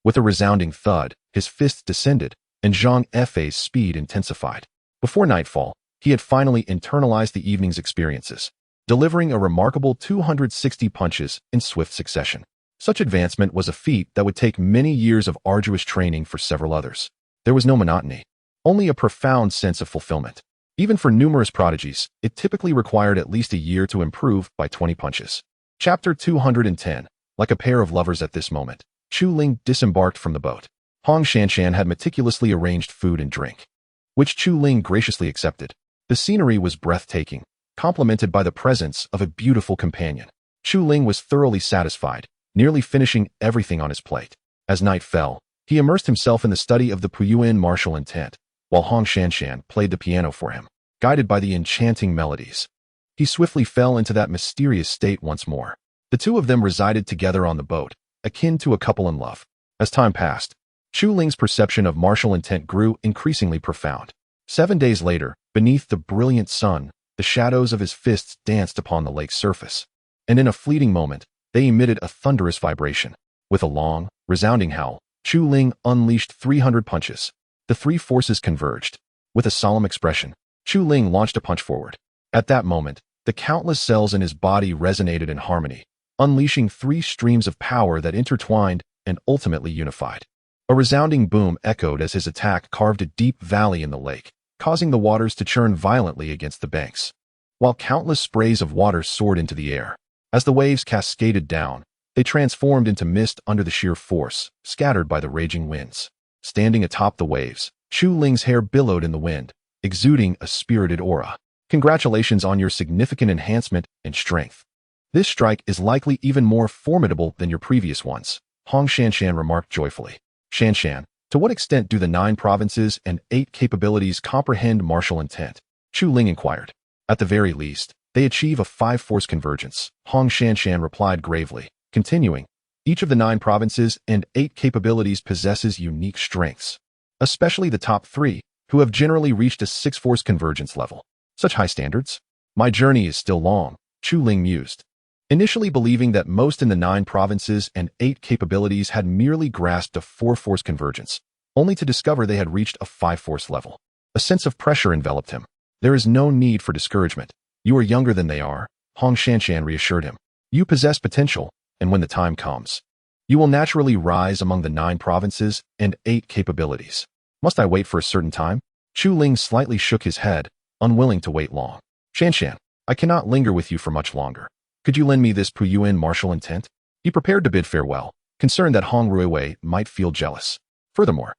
With a resounding thud, his fists descended, and Zhang Fei's speed intensified. Before nightfall, he had finally internalized the evening's experiences, delivering a remarkable 260 punches in swift succession. Such advancement was a feat that would take many years of arduous training for several others. There was no monotony, only a profound sense of fulfillment. Even for numerous prodigies, it typically required at least a year to improve by 20 punches. Chapter 210. Like a pair of lovers at this moment, Chu Ling disembarked from the boat. Hong Shanshan had meticulously arranged food and drink, which Chu Ling graciously accepted. The scenery was breathtaking, complemented by the presence of a beautiful companion. Chu Ling was thoroughly satisfied, nearly finishing everything on his plate. As night fell, he immersed himself in the study of the Puyuan martial intent, while Hong Shanshan played the piano for him. Guided by the enchanting melodies, he swiftly fell into that mysterious state once more. The two of them resided together on the boat, akin to a couple in love. As time passed, Chu Ling's perception of martial intent grew increasingly profound. 7 days later, beneath the brilliant sun, The shadows of his fists danced upon the lake's surface, and in a fleeting moment, they emitted a thunderous vibration. With a long, resounding howl, Chu Ling unleashed 300 punches. The three forces converged. With a solemn expression, Chu Ling launched a punch forward. At that moment, the countless cells in his body resonated in harmony, unleashing three streams of power that intertwined and ultimately unified. A resounding boom echoed as his attack carved a deep valley in the lake, causing the waters to churn violently against the banks, while countless sprays of water soared into the air. As the waves cascaded down, they transformed into mist under the sheer force, scattered by the raging winds. Standing atop the waves, Chu Ling's hair billowed in the wind, exuding a spirited aura. Congratulations on your significant enhancement in strength. This strike is likely even more formidable than your previous ones, Hong Shanshan remarked joyfully. Shanshan, to what extent do the 9 provinces and 8 capabilities comprehend martial intent? Chu Ling inquired. At the very least, they achieve a 5-force convergence, Hong Shanshan replied gravely, continuing. Each of the 9 provinces and 8 capabilities possesses unique strengths, especially the top 3, who have generally reached a 6-force convergence level. Such high standards? My journey is still long, Chu Ling mused. Initially believing that most in the 9 provinces and 8 capabilities had merely grasped a 4-force convergence, only to discover they had reached a 5-force level. A sense of pressure enveloped him. There is no need for discouragement. You are younger than they are, Hong Shanshan reassured him. You possess potential, and when the time comes, you will naturally rise among the 9 provinces and 8 capabilities. Must I wait for a certain time? Chu Ling slightly shook his head, unwilling to wait long. Shanshan, I cannot linger with you for much longer. Could you lend me this Puyuan martial intent? He prepared to bid farewell, concerned that Hong Ruiwei might feel jealous. Furthermore,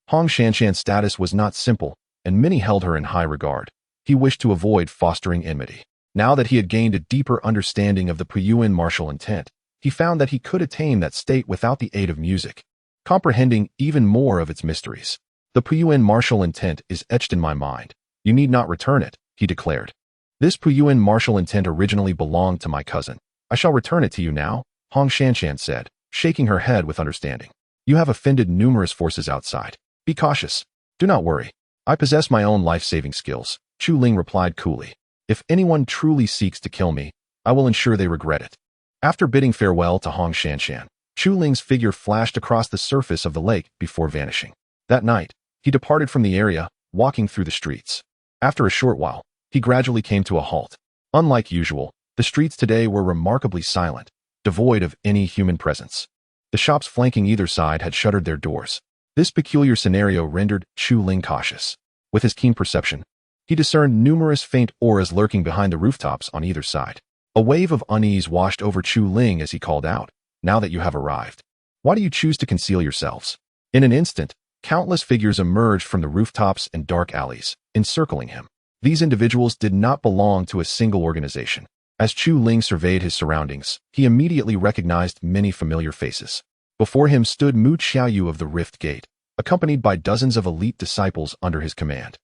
Hong Shanshan's status was not simple, and many held her in high regard. He wished to avoid fostering enmity. Now that he had gained a deeper understanding of the Puyuan martial intent, he found that he could attain that state without the aid of music, comprehending even more of its mysteries. The Puyuan martial intent is etched in my mind. You need not return it, he declared. This Puyuan martial intent originally belonged to my cousin. I shall return it to you now, Hong Shanshan said, shaking her head with understanding. You have offended numerous forces outside. Be cautious. Do not worry. I possess my own life-saving skills, Chu Ling replied coolly. If anyone truly seeks to kill me, I will ensure they regret it. After bidding farewell to Hong Shanshan, Chu Ling's figure flashed across the surface of the lake before vanishing. That night, he departed from the area, walking through the streets. After a short while, he gradually came to a halt. Unlike usual, the streets today were remarkably silent, devoid of any human presence. The shops flanking either side had shuttered their doors. This peculiar scenario rendered Chu Ling cautious. With his keen perception, he discerned numerous faint auras lurking behind the rooftops on either side. A wave of unease washed over Chu Ling as he called out, "Now that you have arrived, why do you choose to conceal yourselves?" In an instant, countless figures emerged from the rooftops and dark alleys, encircling him. These individuals did not belong to a single organization. As Chu Ling surveyed his surroundings, he immediately recognized many familiar faces. Before him stood Mu Xiaoyu of the Rift Gate, accompanied by dozens of elite disciples under his command.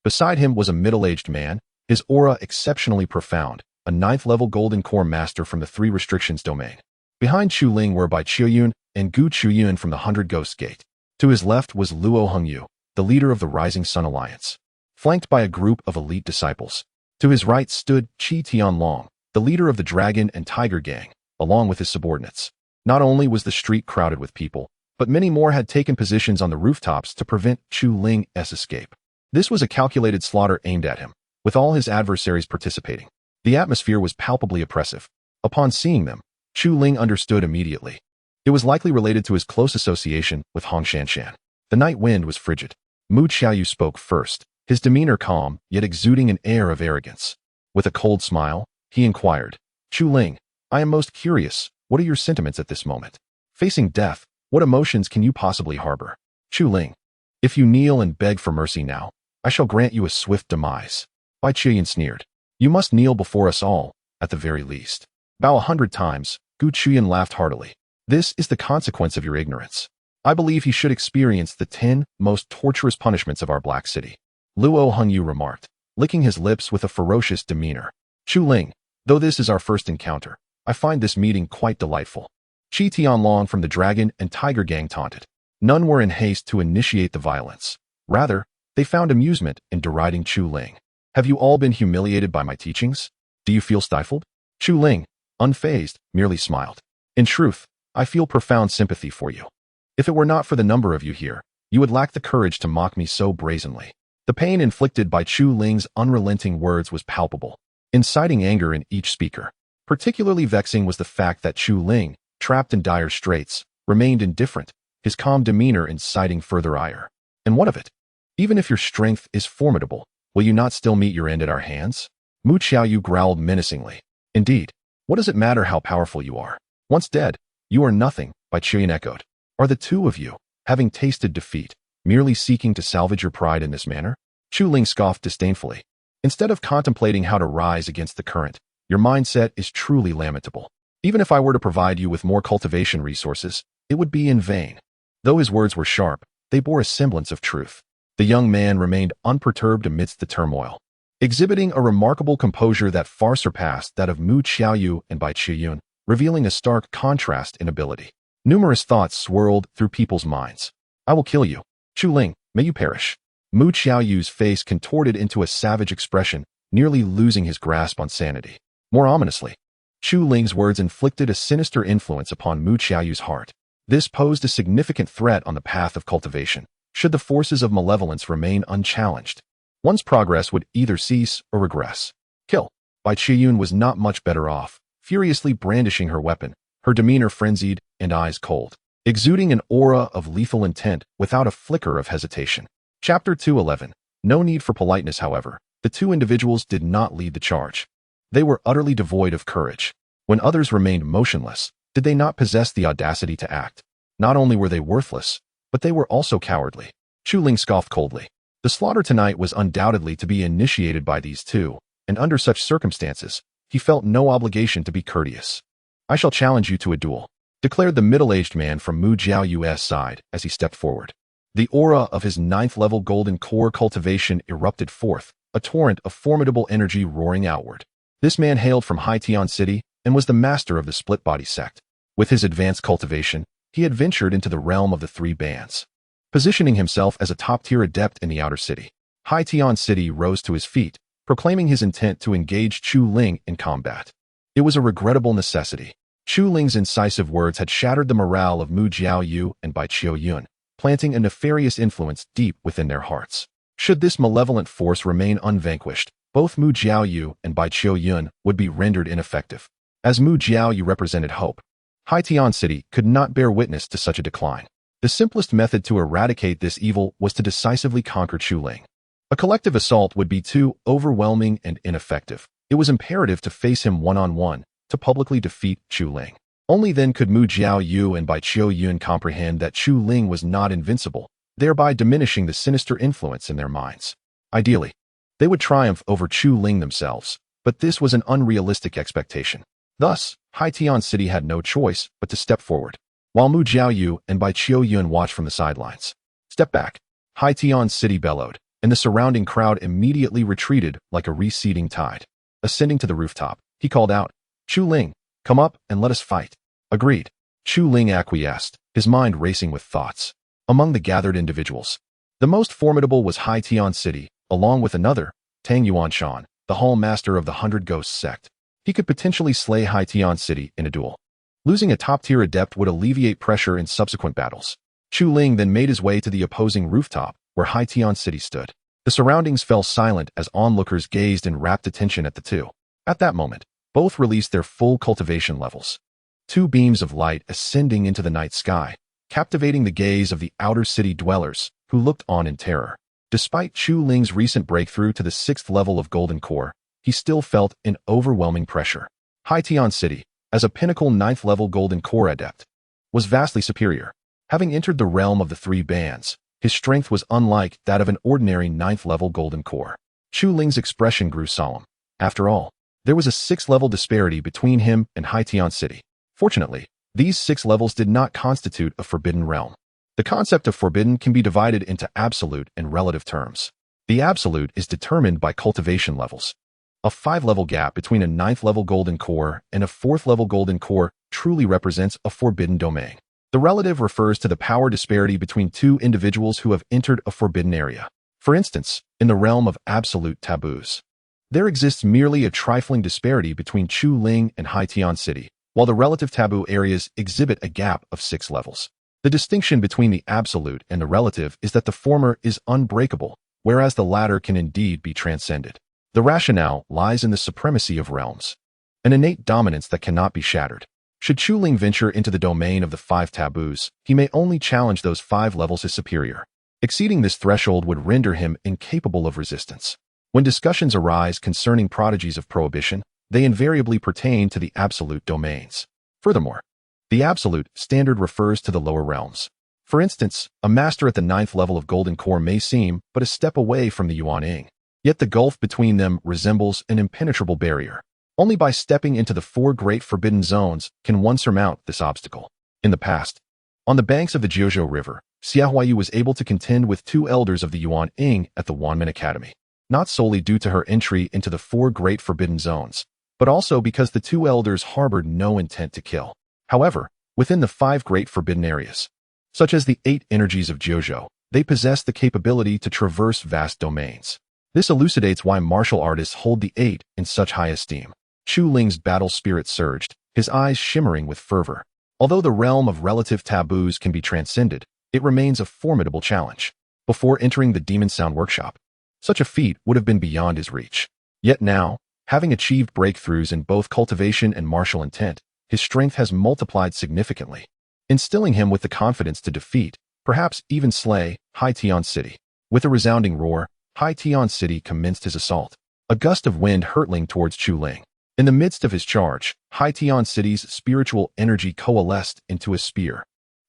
Beside him was a middle-aged man, his aura exceptionally profound, a 9th-level Golden Core Master from the 3 Restrictions domain. Behind Chu Ling were Bai Qiuyun and Gu Chuyun from the 100 Ghost Gate. To his left was Luo Hongyu, the leader of the Rising Sun Alliance, flanked by a group of elite disciples. To his right stood Qi Tianlong, the leader of the Dragon and Tiger Gang, along with his subordinates. Not only was the street crowded with people, but many more had taken positions on the rooftops to prevent Chu Ling's escape. This was a calculated slaughter aimed at him, with all his adversaries participating. The atmosphere was palpably oppressive. Upon seeing them, Chu Ling understood immediately. It was likely related to his close association with Hong Shanshan. The night wind was frigid. Mu Xiaoyu spoke first, his demeanor calm, yet exuding an air of arrogance. With a cold smile, he inquired, "Chu Ling, I am most curious, what are your sentiments at this moment? Facing death, what emotions can you possibly harbor?" Chu Ling, if you kneel and beg for mercy now, I shall grant you a swift demise. Bai Qiyan sneered. You must kneel before us all, at the very least. Bow 100 times, Gu Chuyan laughed heartily. This is the consequence of your ignorance. I believe he should experience the 10 most torturous punishments of our Black City. Luo Hongyu remarked, licking his lips with a ferocious demeanor. Chu Ling, though this is our first encounter, I find this meeting quite delightful. Qi Tianlong from the Dragon and Tiger Gang taunted. None were in haste to initiate the violence. Rather, they found amusement in deriding Chu Ling. Have you all been humiliated by my teachings? Do you feel stifled? Chu Ling, unfazed, merely smiled. In truth, I feel profound sympathy for you. If it were not for the number of you here, you would lack the courage to mock me so brazenly. The pain inflicted by Chu Ling's unrelenting words was palpable, inciting anger in each speaker. Particularly vexing was the fact that Chu Ling, trapped in dire straits, remained indifferent, his calm demeanor inciting further ire. And what of it? Even if your strength is formidable, will you not still meet your end at our hands? Mu Xiaoyu growled menacingly. Indeed, what does it matter how powerful you are? Once dead, you are nothing, Bai Qian echoed. Are the two of you, having tasted defeat, merely seeking to salvage your pride in this manner? Chu Ling scoffed disdainfully. Instead of contemplating how to rise against the current, your mindset is truly lamentable. Even if I were to provide you with more cultivation resources, it would be in vain. Though his words were sharp, they bore a semblance of truth. The young man remained unperturbed amidst the turmoil, exhibiting a remarkable composure that far surpassed that of Mu Xiaoyu and Bai Qiyun, revealing a stark contrast in ability. Numerous thoughts swirled through people's minds. I will kill you. Chu Ling, may you perish. Mu Xiaoyu's face contorted into a savage expression, nearly losing his grasp on sanity. More ominously, Chu Ling's words inflicted a sinister influence upon Mu Xiaoyu's heart. This posed a significant threat on the path of cultivation, should the forces of malevolence remain unchallenged. One's progress would either cease or regress. Kill. Bai Qiyun was not much better off, furiously brandishing her weapon, her demeanor frenzied and eyes cold, exuding an aura of lethal intent without a flicker of hesitation. Chapter 211. No need for politeness, however. The two individuals did not lead the charge. They were utterly devoid of courage. When others remained motionless, did they not possess the audacity to act? Not only were they worthless, but they were also cowardly. Chu Ling scoffed coldly. The slaughter tonight was undoubtedly to be initiated by these two, and under such circumstances, he felt no obligation to be courteous. I shall challenge you to a duel, declared the middle-aged man from Mu Jiaoyu's side as he stepped forward. The aura of his 9th-level golden core cultivation erupted forth, a torrent of formidable energy roaring outward. This man hailed from Haitian City and was the master of the split-body sect. With his advanced cultivation, he had ventured into the realm of the three bands, positioning himself as a top-tier adept in the outer city. Haitian City rose to his feet, proclaiming his intent to engage Chu Ling in combat. It was a regrettable necessity. Chu Ling's incisive words had shattered the morale of Mu Jiaoyu and Bai Qiuyun, planting a nefarious influence deep within their hearts. Should this malevolent force remain unvanquished, both Mu Jiaoyu and Bai Qiuyun would be rendered ineffective. As Mu Jiaoyu represented hope, Haitian City could not bear witness to such a decline. The simplest method to eradicate this evil was to decisively conquer Chu Ling. A collective assault would be too overwhelming and ineffective. It was imperative to face him one-on-one, to publicly defeat Chu Ling. Only then could Mu Jiaoyu and Bai Qiuyun comprehend that Chu Ling was not invincible, thereby diminishing the sinister influence in their minds. Ideally, they would triumph over Chu Ling themselves, but this was an unrealistic expectation. Thus, Haitian City had no choice but to step forward, while Mu Jiaoyu and Bai Qiuyun watched from the sidelines. Step back, Haitian City bellowed, and the surrounding crowd immediately retreated like a receding tide. Ascending to the rooftop, he called out, Chu Ling, come up and let us fight. Agreed. Chu Ling acquiesced, his mind racing with thoughts. Among the gathered individuals, the most formidable was Haitian City, along with another, Tang Yuanshan, the Hall Master of the 100 Ghosts sect. He could potentially slay Haitian City in a duel. Losing a top-tier adept would alleviate pressure in subsequent battles. Chu Ling then made his way to the opposing rooftop, where Haitian City stood. The surroundings fell silent as onlookers gazed in rapt attention at the two. At that moment, both released their full cultivation levels. Two beams of light ascending into the night sky, captivating the gaze of the outer city dwellers, who looked on in terror. Despite Chu Ling's recent breakthrough to the 6th level of Golden Core, he still felt an overwhelming pressure. Haitian City, as a pinnacle 9th level Golden Core adept, was vastly superior. Having entered the realm of the three bands, his strength was unlike that of an ordinary 9th level Golden Core. Chu Ling's expression grew solemn. After all, there was a 6th level disparity between him and Haitian City. Fortunately, these 6 levels did not constitute a forbidden realm. The concept of forbidden can be divided into absolute and relative terms. The absolute is determined by cultivation levels. A 5-level gap between a 9th level Golden Core and a 4th level Golden Core truly represents a forbidden domain. The relative refers to the power disparity between two individuals who have entered a forbidden area. For instance, in the realm of absolute taboos, there exists merely a trifling disparity between Chu Ling and Haitian City, while the relative taboo areas exhibit a gap of 6 levels. The distinction between the absolute and the relative is that the former is unbreakable, whereas the latter can indeed be transcended. The rationale lies in the supremacy of realms, an innate dominance that cannot be shattered. Should Chu Ling venture into the domain of the 5 taboos, he may only challenge those 5 levels as superior. Exceeding this threshold would render him incapable of resistance. When discussions arise concerning prodigies of prohibition, they invariably pertain to the absolute domains. Furthermore, the absolute standard refers to the lower realms. For instance, a master at the 9th level of Golden Core may seem but a step away from the Yuan Ying. Yet the gulf between them resembles an impenetrable barrier. Only by stepping into the 4 great forbidden zones can one surmount this obstacle. In the past, on the banks of the Jiuzhou River, Xia Huayu was able to contend with 2 elders of the Yuan Ying at the Wanmin Academy, not solely due to her entry into the 4 great forbidden zones, but also because the 2 elders harbored no intent to kill. However, within the 5 great forbidden areas, such as the 8 energies of Jiuzhou, they possess the capability to traverse vast domains. This elucidates why martial artists hold the 8 in such high esteem. Chu Ling's battle spirit surged, his eyes shimmering with fervor. Although the realm of relative taboos can be transcended, it remains a formidable challenge. Before entering the Demon Sound Workshop, such a feat would have been beyond his reach. Yet now, having achieved breakthroughs in both cultivation and martial intent, his strength has multiplied significantly, instilling him with the confidence to defeat, perhaps even slay, Haitian City. With a resounding roar, Haitian City commenced his assault, a gust of wind hurtling towards Chu Ling. In the midst of his charge, Haitian City's spiritual energy coalesced into a spear,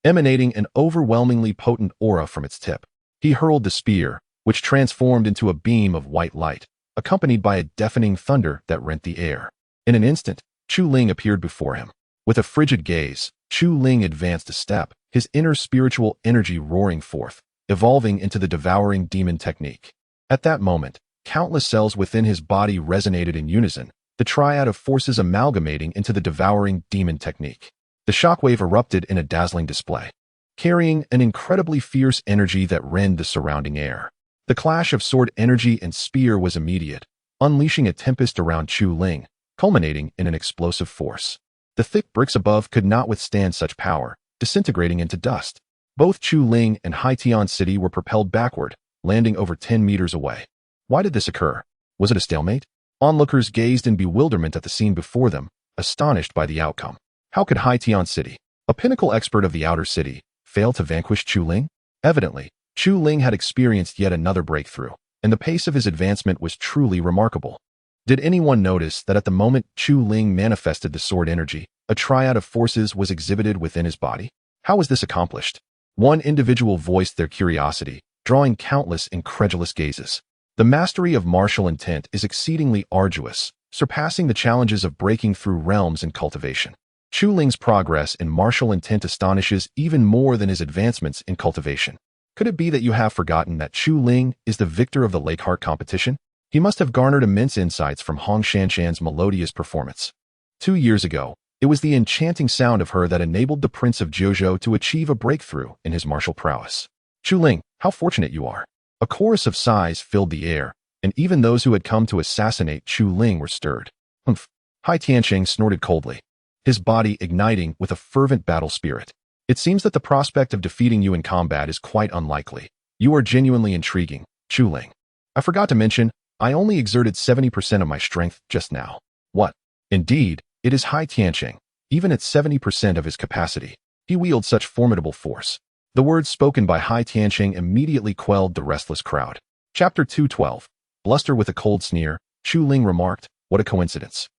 emanating an overwhelmingly potent aura from its tip. He hurled the spear, which transformed into a beam of white light, accompanied by a deafening thunder that rent the air. In an instant, Chu Ling appeared before him. With a frigid gaze, Chu Ling advanced a step, his inner spiritual energy roaring forth, evolving into the devouring demon technique. At that moment, countless cells within his body resonated in unison, the triad of forces amalgamating into the devouring demon technique. The shockwave erupted in a dazzling display, carrying an incredibly fierce energy that rent the surrounding air. The clash of sword energy and spear was immediate, unleashing a tempest around Chu Ling, culminating in an explosive force. The thick bricks above could not withstand such power, disintegrating into dust. Both Chu Ling and Haitian City were propelled backward, landing over 10 meters away. Why did this occur? Was it a stalemate? Onlookers gazed in bewilderment at the scene before them, astonished by the outcome. How could Haitian City, a pinnacle expert of the outer city, fail to vanquish Chu Ling? Evidently, Chu Ling had experienced yet another breakthrough, and the pace of his advancement was truly remarkable. Did anyone notice that at the moment Chu Ling manifested the sword energy, a triad of forces was exhibited within his body? How was this accomplished? One individual voiced their curiosity, drawing countless incredulous gazes. The mastery of martial intent is exceedingly arduous, surpassing the challenges of breaking through realms in cultivation. Chu Ling's progress in martial intent astonishes even more than his advancements in cultivation. Could it be that you have forgotten that Chu Ling is the victor of the Lakeheart competition? He must have garnered immense insights from Hong Shanshan's melodious performance. 2 years ago, it was the enchanting sound of her that enabled the Prince of Jiuzhou to achieve a breakthrough in his martial prowess. Chu Ling, how fortunate you are. A chorus of sighs filled the air, and even those who had come to assassinate Chu Ling were stirred. Humph. Hai Tianqing snorted coldly, his body igniting with a fervent battle spirit. It seems that the prospect of defeating you in combat is quite unlikely. You are genuinely intriguing, Chu Ling. I forgot to mention, I only exerted 70% of my strength just now. What? Indeed, it is Hai Tianqing. Even at 70% of his capacity, he wields such formidable force. The words spoken by Hai Tianqing immediately quelled the restless crowd. Chapter 212. Bluster with a cold sneer, Chu Ling remarked, what a coincidence.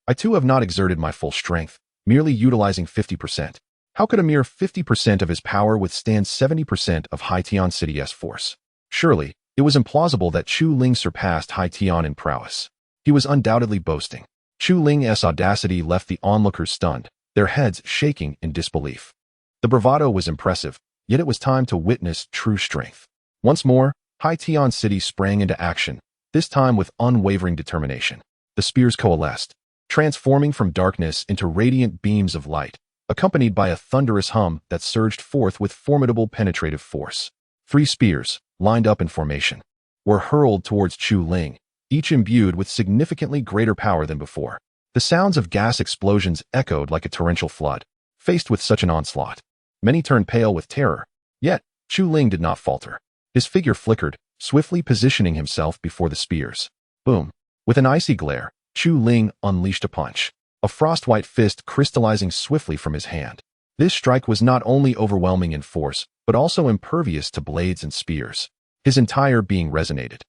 I too have not exerted my full strength, merely utilizing 50%. How could a mere 50% of his power withstand 70% of Haitian City's force? Surely, it was implausible that Chu Ling surpassed Haitian in prowess. He was undoubtedly boasting. Chu Ling's audacity left the onlookers stunned, their heads shaking in disbelief. The bravado was impressive, yet it was time to witness true strength. Once more, Haitian City sprang into action, this time with unwavering determination. The spears coalesced, transforming from darkness into radiant beams of light, accompanied by a thunderous hum that surged forth with formidable penetrative force. 3 spears, lined up in formation, were hurled towards Chu Ling, each imbued with significantly greater power than before. The sounds of gas explosions echoed like a torrential flood. Faced with such an onslaught, many turned pale with terror, yet Chu Ling did not falter. His figure flickered, swiftly positioning himself before the spears. Boom! With an icy glare, Chu Ling unleashed a punch, a frost-white fist crystallizing swiftly from his hand. This strike was not only overwhelming in force, but also impervious to blades and spears. His entire being resonated,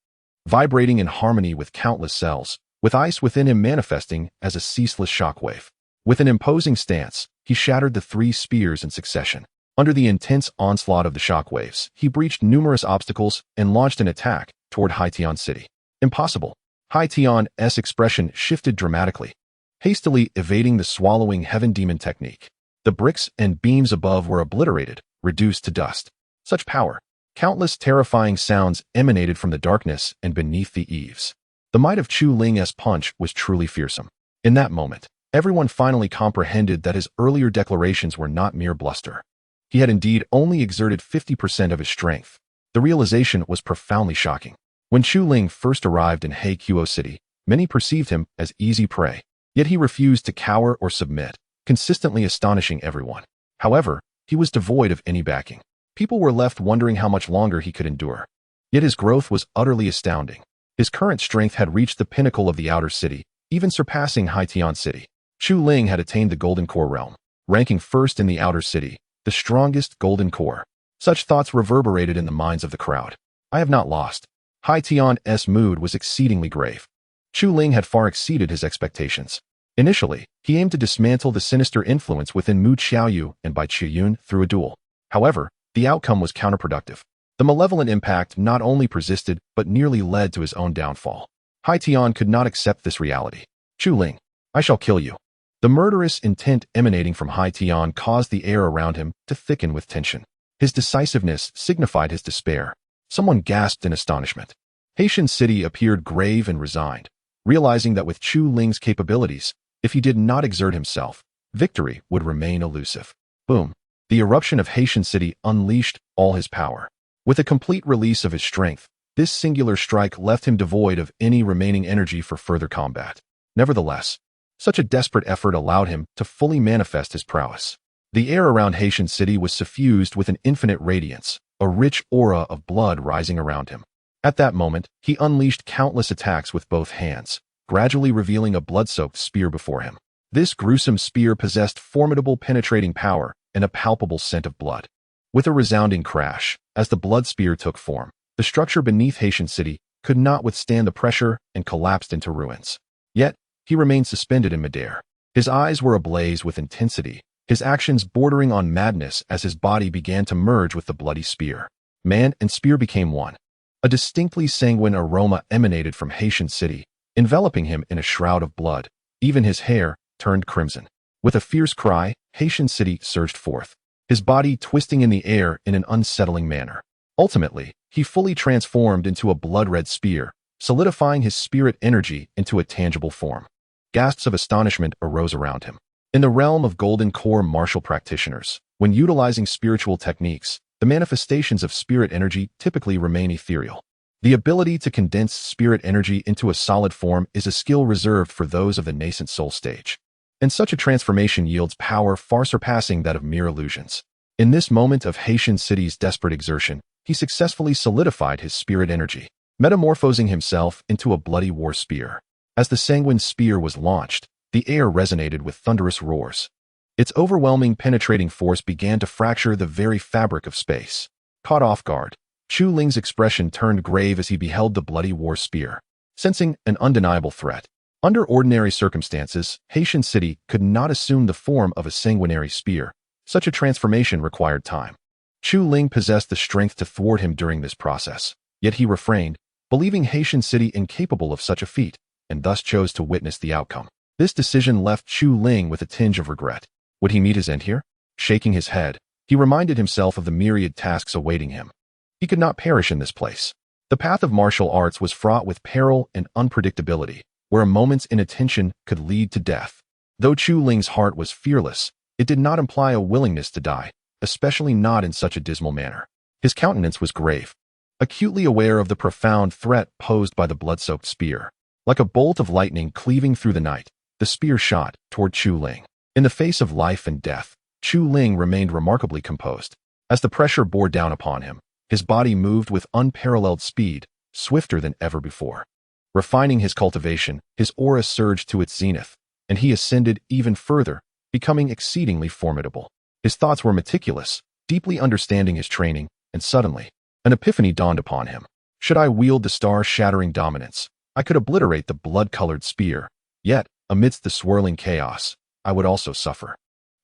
vibrating in harmony with countless cells, with ice within him manifesting as a ceaseless shockwave. With an imposing stance, he shattered the 3 spears in succession. Under the intense onslaught of the shockwaves, he breached numerous obstacles and launched an attack toward Haitian City. Impossible. Haitian's expression shifted dramatically, hastily evading the swallowing heaven demon technique. The bricks and beams above were obliterated, reduced to dust. Such power! Countless terrifying sounds emanated from the darkness and beneath the eaves. The might of Chu Ling's punch was truly fearsome. In that moment, everyone finally comprehended that his earlier declarations were not mere bluster. He had indeed only exerted 50% of his strength. The realization was profoundly shocking. When Chu Ling first arrived in Haikuo City, many perceived him as easy prey. Yet he refused to cower or submit, consistently astonishing everyone. However, he was devoid of any backing. People were left wondering how much longer he could endure. Yet his growth was utterly astounding. His current strength had reached the pinnacle of the outer city, even surpassing Haitian City. Chu Ling had attained the Golden Core realm, ranking first in the outer city, the strongest Golden Core. Such thoughts reverberated in the minds of the crowd. I have not lost. Haitian's mood was exceedingly grave. Chu Ling had far exceeded his expectations. Initially, he aimed to dismantle the sinister influence within Mu Xiaoyu and Bai Chiyun through a duel. However, the outcome was counterproductive. The malevolent impact not only persisted, but nearly led to his own downfall. Haitian could not accept this reality. Chu Ling, I shall kill you. The murderous intent emanating from Haitian caused the air around him to thicken with tension. His decisiveness signified his despair. Someone gasped in astonishment. Haitian City appeared grave and resigned, realizing that with Chu Ling's capabilities, if he did not exert himself, victory would remain elusive. Boom! The eruption of Haitian City unleashed all his power. With a complete release of his strength, this singular strike left him devoid of any remaining energy for further combat. Nevertheless, such a desperate effort allowed him to fully manifest his prowess. The air around Haitian City was suffused with an infinite radiance, a rich aura of blood rising around him. At that moment, he unleashed countless attacks with both hands, gradually revealing a blood-soaked spear before him. This gruesome spear possessed formidable penetrating power and a palpable scent of blood. With a resounding crash, as the blood spear took form, the structure beneath Haitian City could not withstand the pressure and collapsed into ruins. Yet, he remained suspended in midair. His eyes were ablaze with intensity, his actions bordering on madness as his body began to merge with the bloody spear. Man and spear became one. A distinctly sanguine aroma emanated from Haitian City, enveloping him in a shroud of blood. Even his hair turned crimson. With a fierce cry, Haitian City surged forth, his body twisting in the air in an unsettling manner. Ultimately, he fully transformed into a blood-red spear, solidifying his spirit energy into a tangible form. Gasps of astonishment arose around him. In the realm of Golden Core martial practitioners, when utilizing spiritual techniques, the manifestations of spirit energy typically remain ethereal. The ability to condense spirit energy into a solid form is a skill reserved for those of the nascent soul stage. And such a transformation yields power far surpassing that of mere illusions. In this moment of Haitian City's desperate exertion, he successfully solidified his spirit energy, metamorphosing himself into a bloody war spear. As the sanguine spear was launched, the air resonated with thunderous roars. Its overwhelming penetrating force began to fracture the very fabric of space. Caught off guard, Chu Ling's expression turned grave as he beheld the bloody war spear. Sensing an undeniable threat, under ordinary circumstances, Haitian City could not assume the form of a sanguinary spear. Such a transformation required time. Chu Ling possessed the strength to thwart him during this process, yet he refrained, believing Haitian City incapable of such a feat, and thus chose to witness the outcome. This decision left Chu Ling with a tinge of regret. Would he meet his end here? Shaking his head, he reminded himself of the myriad tasks awaiting him. He could not perish in this place. The path of martial arts was fraught with peril and unpredictability, where a moment's inattention could lead to death. Though Chu Ling's heart was fearless, it did not imply a willingness to die, especially not in such a dismal manner. His countenance was grave. acutely aware of the profound threat posed by the blood-soaked spear. Like a bolt of lightning cleaving through the night, the spear shot toward Chu Ling. In the face of life and death, Chu Ling remained remarkably composed. As the pressure bore down upon him, his body moved with unparalleled speed, swifter than ever before. Refining his cultivation, his aura surged to its zenith, and he ascended even further, becoming exceedingly formidable. His thoughts were meticulous, deeply understanding his training, and suddenly, an epiphany dawned upon him. Should I wield the star-shattering dominance, I could obliterate the blood-colored spear, yet, amidst the swirling chaos, I would also suffer.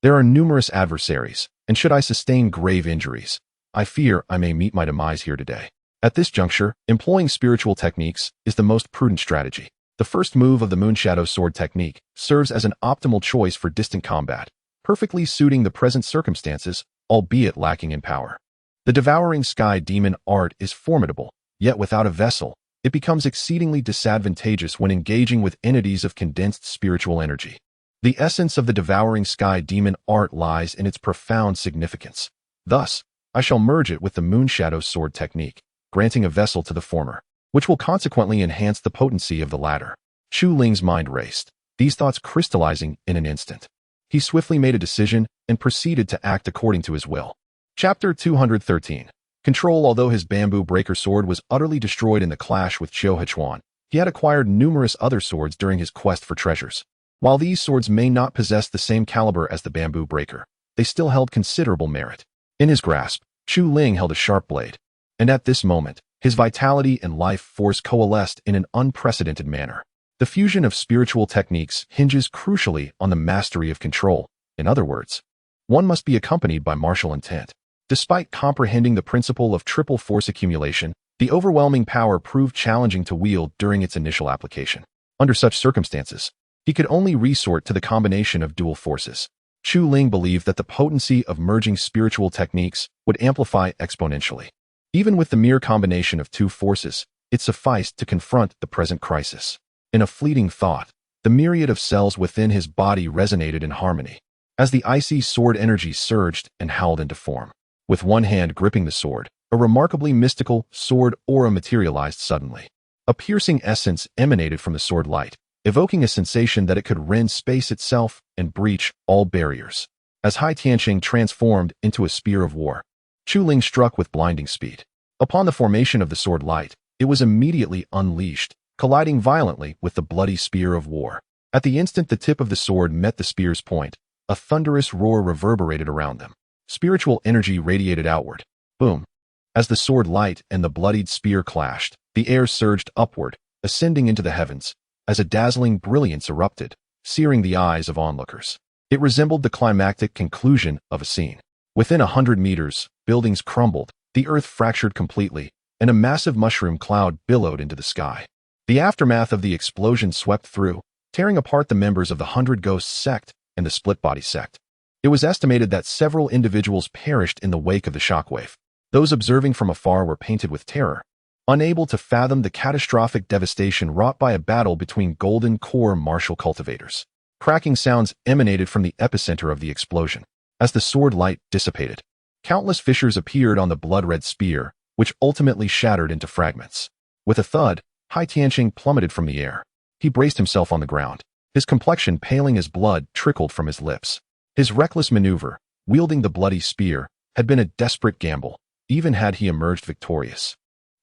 There are numerous adversaries, and should I sustain grave injuries, I fear I may meet my demise here today. At this juncture, employing spiritual techniques is the most prudent strategy. The first move of the Moonshadow Sword technique serves as an optimal choice for distant combat, perfectly suiting the present circumstances, albeit lacking in power. The Devouring Sky Demon art is formidable, yet without a vessel, it becomes exceedingly disadvantageous when engaging with entities of condensed spiritual energy. The essence of the Devouring Sky Demon art lies in its profound significance. Thus, I shall merge it with the Moonshadow Sword technique, granting a vessel to the former, which will consequently enhance the potency of the latter. Chu Ling's mind raced, these thoughts crystallizing in an instant. He swiftly made a decision and proceeded to act according to his will. Chapter 213. Control. Although his bamboo breaker sword was utterly destroyed in the clash with Chou Hechuan, he had acquired numerous other swords during his quest for treasures. While these swords may not possess the same caliber as the bamboo breaker, they still held considerable merit. In his grasp, Chu Ling held a sharp blade, and at this moment, his vitality and life force coalesced in an unprecedented manner. The fusion of spiritual techniques hinges crucially on the mastery of control. In other words, one must be accompanied by martial intent. Despite comprehending the principle of triple force accumulation, the overwhelming power proved challenging to wield during its initial application. Under such circumstances, he could only resort to the combination of dual forces. Chu Ling believed that the potency of merging spiritual techniques would amplify exponentially. Even with the mere combination of two forces, it sufficed to confront the present crisis. In a fleeting thought, the myriad of cells within his body resonated in harmony, as the icy sword energy surged and howled into form. With one hand gripping the sword, a remarkably mystical sword aura materialized suddenly. A piercing essence emanated from the sword light, evoking a sensation that it could rend space itself and breach all barriers. As Hai Tianqing transformed into a spear of war, Chu Ling struck with blinding speed. Upon the formation of the sword light, it was immediately unleashed, colliding violently with the bloody spear of war. At the instant the tip of the sword met the spear's point, a thunderous roar reverberated around them. Spiritual energy radiated outward. Boom! As the sword light and the bloodied spear clashed, the air surged upward, ascending into the heavens, as a dazzling brilliance erupted, searing the eyes of onlookers. It resembled the climactic conclusion of a scene. Within 100 meters, buildings crumbled, the earth fractured completely, and a massive mushroom cloud billowed into the sky. The aftermath of the explosion swept through, tearing apart the members of the 100 Ghosts sect and the Split Body sect. It was estimated that several individuals perished in the wake of the shockwave. Those observing from afar were painted with terror, unable to fathom the catastrophic devastation wrought by a battle between Golden Core martial cultivators. Cracking sounds emanated from the epicenter of the explosion. As the sword light dissipated, countless fissures appeared on the blood-red spear, which ultimately shattered into fragments. With a thud, Hai Tianqing plummeted from the air. He braced himself on the ground, his complexion paling as blood trickled from his lips. His reckless maneuver, wielding the bloody spear, had been a desperate gamble, even had he emerged victorious.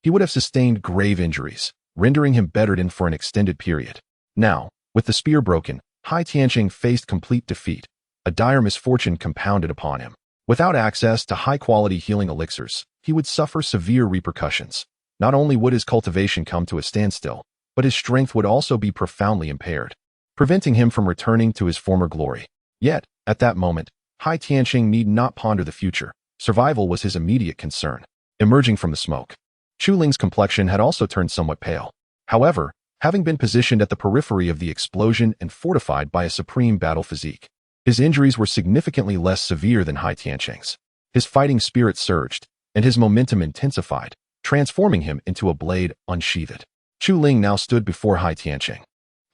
He would have sustained grave injuries, rendering him bedridden for an extended period. Now, with the spear broken, Hai Tianqing faced complete defeat. A dire misfortune compounded upon him. Without access to high-quality healing elixirs, he would suffer severe repercussions. Not only would his cultivation come to a standstill, but his strength would also be profoundly impaired, preventing him from returning to his former glory. Yet, at that moment, Hai Tianqing need not ponder the future. Survival was his immediate concern. Emerging from the smoke, Chu Ling's complexion had also turned somewhat pale. However, having been positioned at the periphery of the explosion and fortified by a supreme battle physique, his injuries were significantly less severe than Hai Tianqing's. His fighting spirit surged, and his momentum intensified, transforming him into a blade unsheathed. Chu Ling now stood before Hai Tianqing,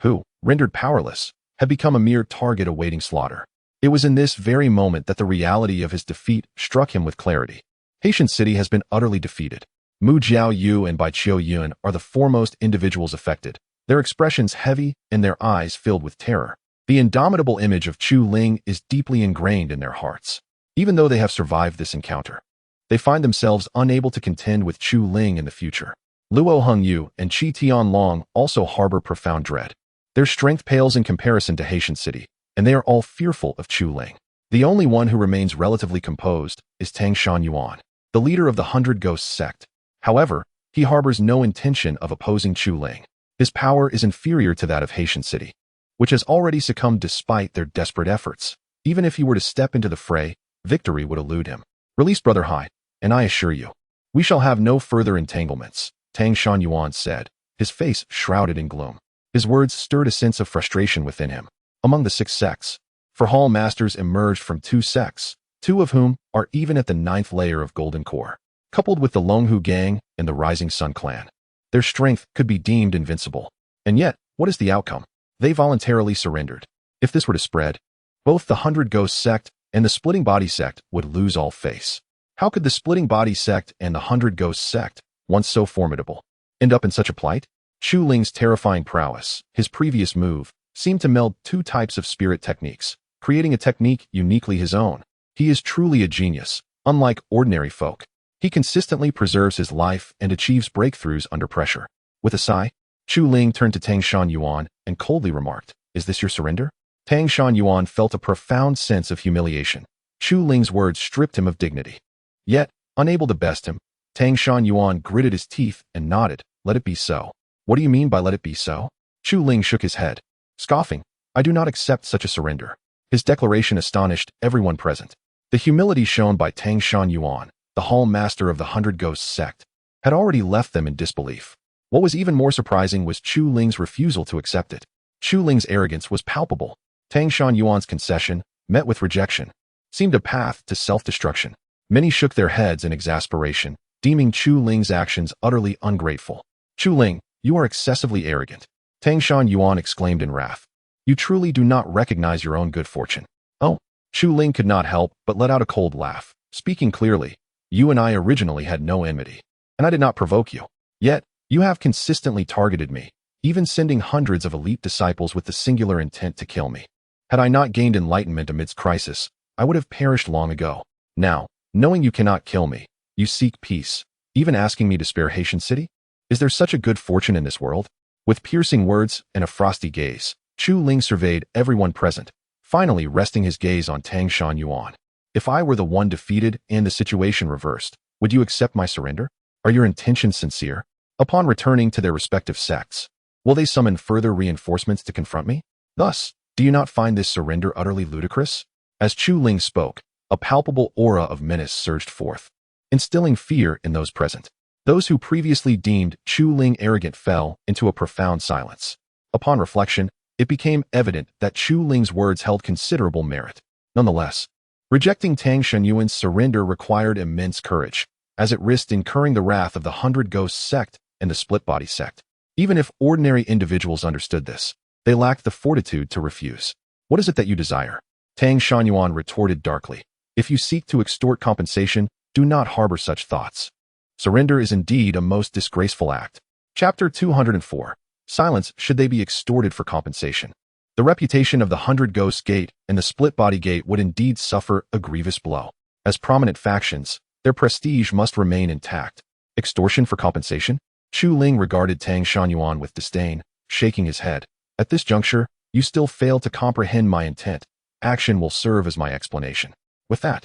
who, rendered powerless, had become a mere target awaiting slaughter. It was in this very moment that the reality of his defeat struck him with clarity. Haitian City has been utterly defeated. Mu Jiao Yu and Bai Qiu Yun are the foremost individuals affected, their expressions heavy and their eyes filled with terror. The indomitable image of Chu Ling is deeply ingrained in their hearts. Even though they have survived this encounter, they find themselves unable to contend with Chu Ling in the future. Luo Hongyu and Qi Tianlong also harbor profound dread. Their strength pales in comparison to Haitian City, and they are all fearful of Chu Ling. The only one who remains relatively composed is Tang Shan-yuan, the leader of the 100 Ghosts sect. However, he harbors no intention of opposing Chu Ling. His power is inferior to that of Haitian City, which has already succumbed despite their desperate efforts. Even if he were to step into the fray, victory would elude him. Release Brother Hai, and I assure you, we shall have no further entanglements, Tang Shan-yuan said, his face shrouded in gloom. His words stirred a sense of frustration within him. Among the 6 sects, Hall masters emerged from 2 sects, 2 of whom are even at the 9th layer of Golden Core, coupled with the Longhu Gang and the Rising Sun clan. Their strength could be deemed invincible. And yet, what is the outcome? They voluntarily surrendered. If this were to spread, both the 100 Ghost sect and the Splitting Body sect would lose all face. How could the Splitting Body sect and the 100 Ghost sect, once so formidable, end up in such a plight? Chu Ling's terrifying prowess, his previous move, seemed to meld 2 types of spirit techniques, creating a technique uniquely his own. He is truly a genius, unlike ordinary folk. He consistently preserves his life and achieves breakthroughs under pressure. With a sigh, Chu Ling turned to Tang Shan-yuan and coldly remarked, "Is this your surrender?" Tang Shan-yuan felt a profound sense of humiliation. Chu Ling's words stripped him of dignity. Yet, unable to best him, Tang Shan-yuan gritted his teeth and nodded, "Let it be so." "What do you mean by let it be so?" Chu Ling shook his head, scoffing, "I do not accept such a surrender." His declaration astonished everyone present. The humility shown by Tang Shan-yuan, the hall master of the 100 Ghosts sect, had already left them in disbelief. What was even more surprising was Chu Ling's refusal to accept it. Chu Ling's arrogance was palpable. Tang Shan-yuan's concession, met with rejection, seemed a path to self-destruction. Many shook their heads in exasperation, deeming Chu Ling's actions utterly ungrateful. "Chu Ling, you are excessively arrogant," Tang Shan-yuan exclaimed in wrath. "You truly do not recognize your own good fortune." "Oh," Chu Ling could not help but let out a cold laugh. "Speaking clearly, you and I originally had no enmity, and I did not provoke you. Yet, you have consistently targeted me, even sending hundreds of elite disciples with the singular intent to kill me. Had I not gained enlightenment amidst crisis, I would have perished long ago. Now, knowing you cannot kill me, you seek peace, even asking me to spare Haitian City? Is there such a good fortune in this world?" With piercing words and a frosty gaze, Chu Ling surveyed everyone present, finally resting his gaze on Tang Shan-yuan. "If I were the one defeated and the situation reversed, would you accept my surrender? Are your intentions sincere? Upon returning to their respective sects, will they summon further reinforcements to confront me? Thus, do you not find this surrender utterly ludicrous?" As Chu Ling spoke, a palpable aura of menace surged forth, instilling fear in those present. Those who previously deemed Chu Ling arrogant fell into a profound silence. Upon reflection, it became evident that Chu Ling's words held considerable merit. Nonetheless, rejecting Tang Shan-yuan's surrender required immense courage, as it risked incurring the wrath of the 100 Ghosts sect and the Split Body sect. Even if ordinary individuals understood this, they lacked the fortitude to refuse. "What is it that you desire?" Tang Shan-yuan retorted darkly. "If you seek to extort compensation, do not harbor such thoughts. Surrender is indeed a most disgraceful act." Chapter 204. Silence should they be extorted for compensation. The reputation of the 100 Ghosts Gate and the Split Body Gate would indeed suffer a grievous blow. As prominent factions, their prestige must remain intact. Extortion for compensation? Chu Ling regarded Tang Shan-yuan with disdain, shaking his head. "At this juncture, you still fail to comprehend my intent. Action will serve as my explanation." With that,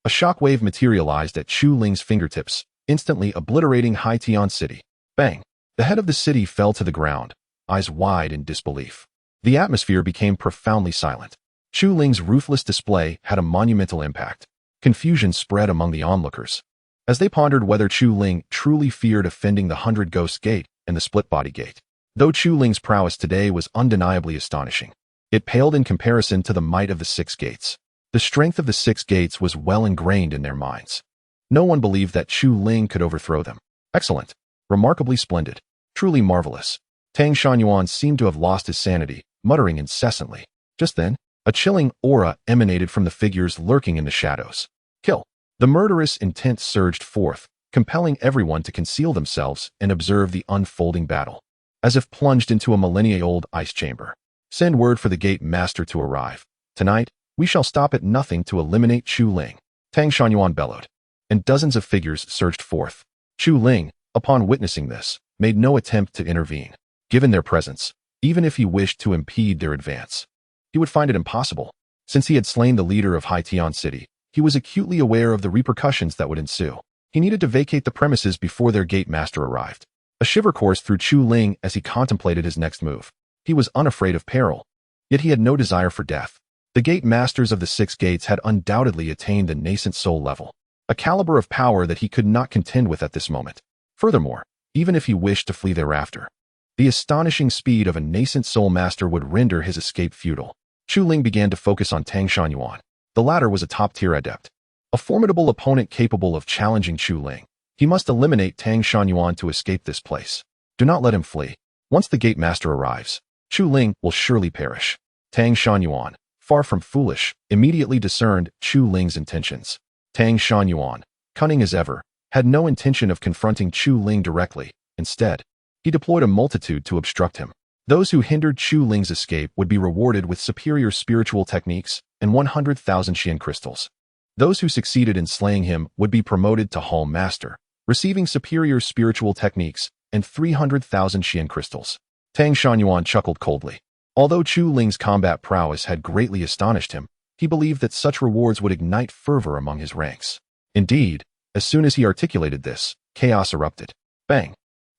a shockwave materialized at Chu Ling's fingertips, instantly obliterating Haitian City. Bang! The head of the city fell to the ground, eyes wide in disbelief. The atmosphere became profoundly silent. Chu Ling's ruthless display had a monumental impact. Confusion spread among the onlookers, as they pondered whether Chu Ling truly feared offending the 100 Ghosts Gate and the Split Body Gate. Though Chu Ling's prowess today was undeniably astonishing, it paled in comparison to the might of the 6 gates. The strength of the 6 gates was well ingrained in their minds. No one believed that Chu Ling could overthrow them. Excellent. Remarkably splendid. Truly marvelous. Tang Shan-yuan seemed to have lost his sanity, muttering incessantly. Just then, a chilling aura emanated from the figures lurking in the shadows. "Kill!" The murderous intent surged forth, compelling everyone to conceal themselves and observe the unfolding battle. As if plunged into a millennia-old ice chamber. Send word for the gate master to arrive. Tonight, we shall stop at nothing to eliminate Chu Ling. Tang Shunyuan bellowed, and dozens of figures surged forth. Chu Ling, upon witnessing this, made no attempt to intervene. Given their presence, even if he wished to impede their advance, he would find it impossible. Since he had slain the leader of Haitian City, he was acutely aware of the repercussions that would ensue. He needed to vacate the premises before their gate master arrived. A shiver coursed through Chu Ling as he contemplated his next move. He was unafraid of peril, yet he had no desire for death. The gate masters of the 6 gates had undoubtedly attained the nascent soul level, a caliber of power that he could not contend with at this moment. Furthermore, even if he wished to flee thereafter, the astonishing speed of a nascent soul master would render his escape futile. Chu Ling began to focus on Tang Shunyuan. The latter was a top-tier adept, a formidable opponent capable of challenging Chu Ling. He must eliminate Tang Shunyuan to escape this place. Do not let him flee. Once the gate master arrives, Chu Ling will surely perish. Tang Shunyuan, far from foolish, immediately discerned Chu Ling's intentions. Tang Shunyuan, cunning as ever, had no intention of confronting Chu Ling directly. Instead, he deployed a multitude to obstruct him. Those who hindered Chu Ling's escape would be rewarded with superior spiritual techniques and 100,000 Xian crystals. Those who succeeded in slaying him would be promoted to Hall Master, receiving superior spiritual techniques and 300,000 Xian crystals. Tang Shunyuan chuckled coldly. Although Chu Ling's combat prowess had greatly astonished him, he believed that such rewards would ignite fervor among his ranks. Indeed, as soon as he articulated this, chaos erupted. Bang!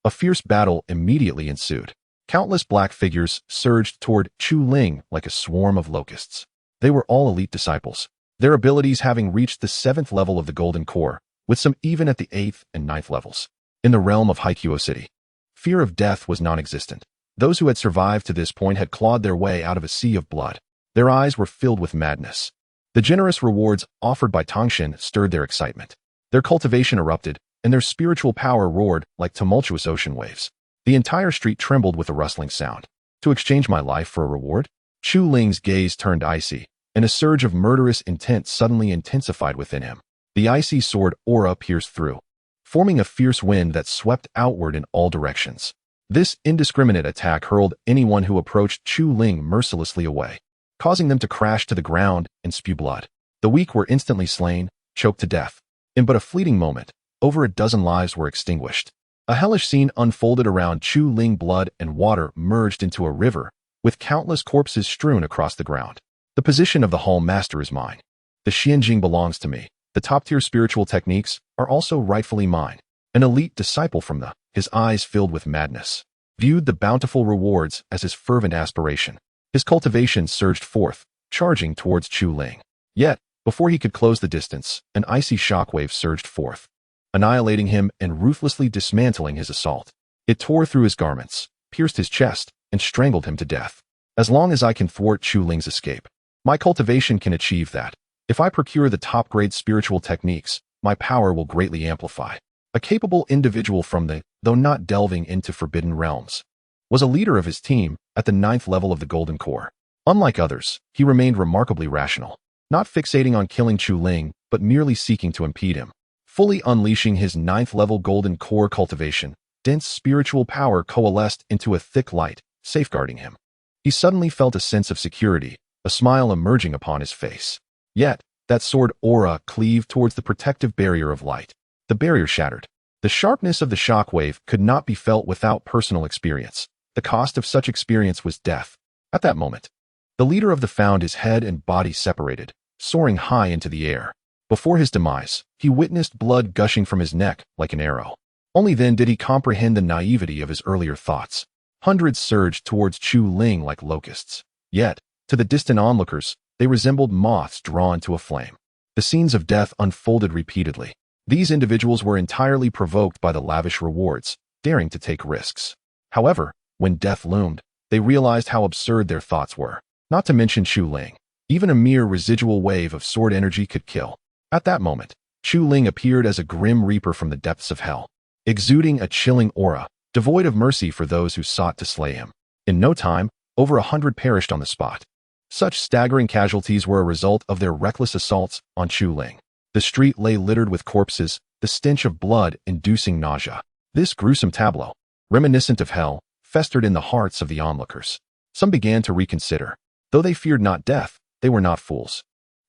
A fierce battle immediately ensued. Countless black figures surged toward Chu Ling like a swarm of locusts. They were all elite disciples, their abilities having reached the 7th level of the Golden Core, with some even at the 8th and 9th levels. In the realm of Haikuo City, fear of death was non-existent. Those who had survived to this point had clawed their way out of a sea of blood. Their eyes were filled with madness. The generous rewards offered by Tangshan stirred their excitement. Their cultivation erupted, and their spiritual power roared like tumultuous ocean waves. The entire street trembled with a rustling sound. To exchange my life for a reward? Chu Ling's gaze turned icy, and a surge of murderous intent suddenly intensified within him. The icy sword aura pierced through, forming a fierce wind that swept outward in all directions. This indiscriminate attack hurled anyone who approached Chu Ling mercilessly away, causing them to crash to the ground and spew blood. The weak were instantly slain, choked to death. In but a fleeting moment, over a dozen lives were extinguished. A hellish scene unfolded around Chu Ling. Blood and water merged into a river, with countless corpses strewn across the ground. The position of the Hall Master is mine. The Xianjing belongs to me. The top-tier spiritual techniques are also rightfully mine. An elite disciple from his eyes filled with madness, viewed the bountiful rewards as his fervent aspiration. His cultivation surged forth, charging towards Chu Ling. Yet, before he could close the distance, an icy shockwave surged forth, annihilating him and ruthlessly dismantling his assault. It tore through his garments, pierced his chest, and strangled him to death. As long as I can thwart Chu Ling's escape, my cultivation can achieve that. If I procure the top-grade spiritual techniques, my power will greatly amplify. A capable individual from though not delving into forbidden realms, was a leader of his team at the 9th level of the Golden Core. Unlike others, he remained remarkably rational, not fixating on killing Chu Ling, but merely seeking to impede him. Fully unleashing his 9th level Golden Core cultivation, dense spiritual power coalesced into a thick light, safeguarding him. He suddenly felt a sense of security, a smile emerging upon his face. Yet, that sword aura cleaved towards the protective barrier of light. The barrier shattered. The sharpness of the shockwave could not be felt without personal experience. The cost of such experience was death. At that moment, the leader of the found his head and body separated, soaring high into the air. Before his demise, he witnessed blood gushing from his neck like an arrow. Only then did he comprehend the naivety of his earlier thoughts. Hundreds surged towards Chu Ling like locusts. Yet, to the distant onlookers, they resembled moths drawn to a flame. The scenes of death unfolded repeatedly. These individuals were entirely provoked by the lavish rewards, daring to take risks. However, when death loomed, they realized how absurd their thoughts were. Not to mention Chu Ling. Even a mere residual wave of sword energy could kill. At that moment, Chu Ling appeared as a grim reaper from the depths of hell, exuding a chilling aura, devoid of mercy for those who sought to slay him. In no time, over 100 perished on the spot. Such staggering casualties were a result of their reckless assaults on Chu Ling. The street lay littered with corpses, the stench of blood inducing nausea. This gruesome tableau, reminiscent of hell, festered in the hearts of the onlookers. Some began to reconsider. Though they feared not death, they were not fools.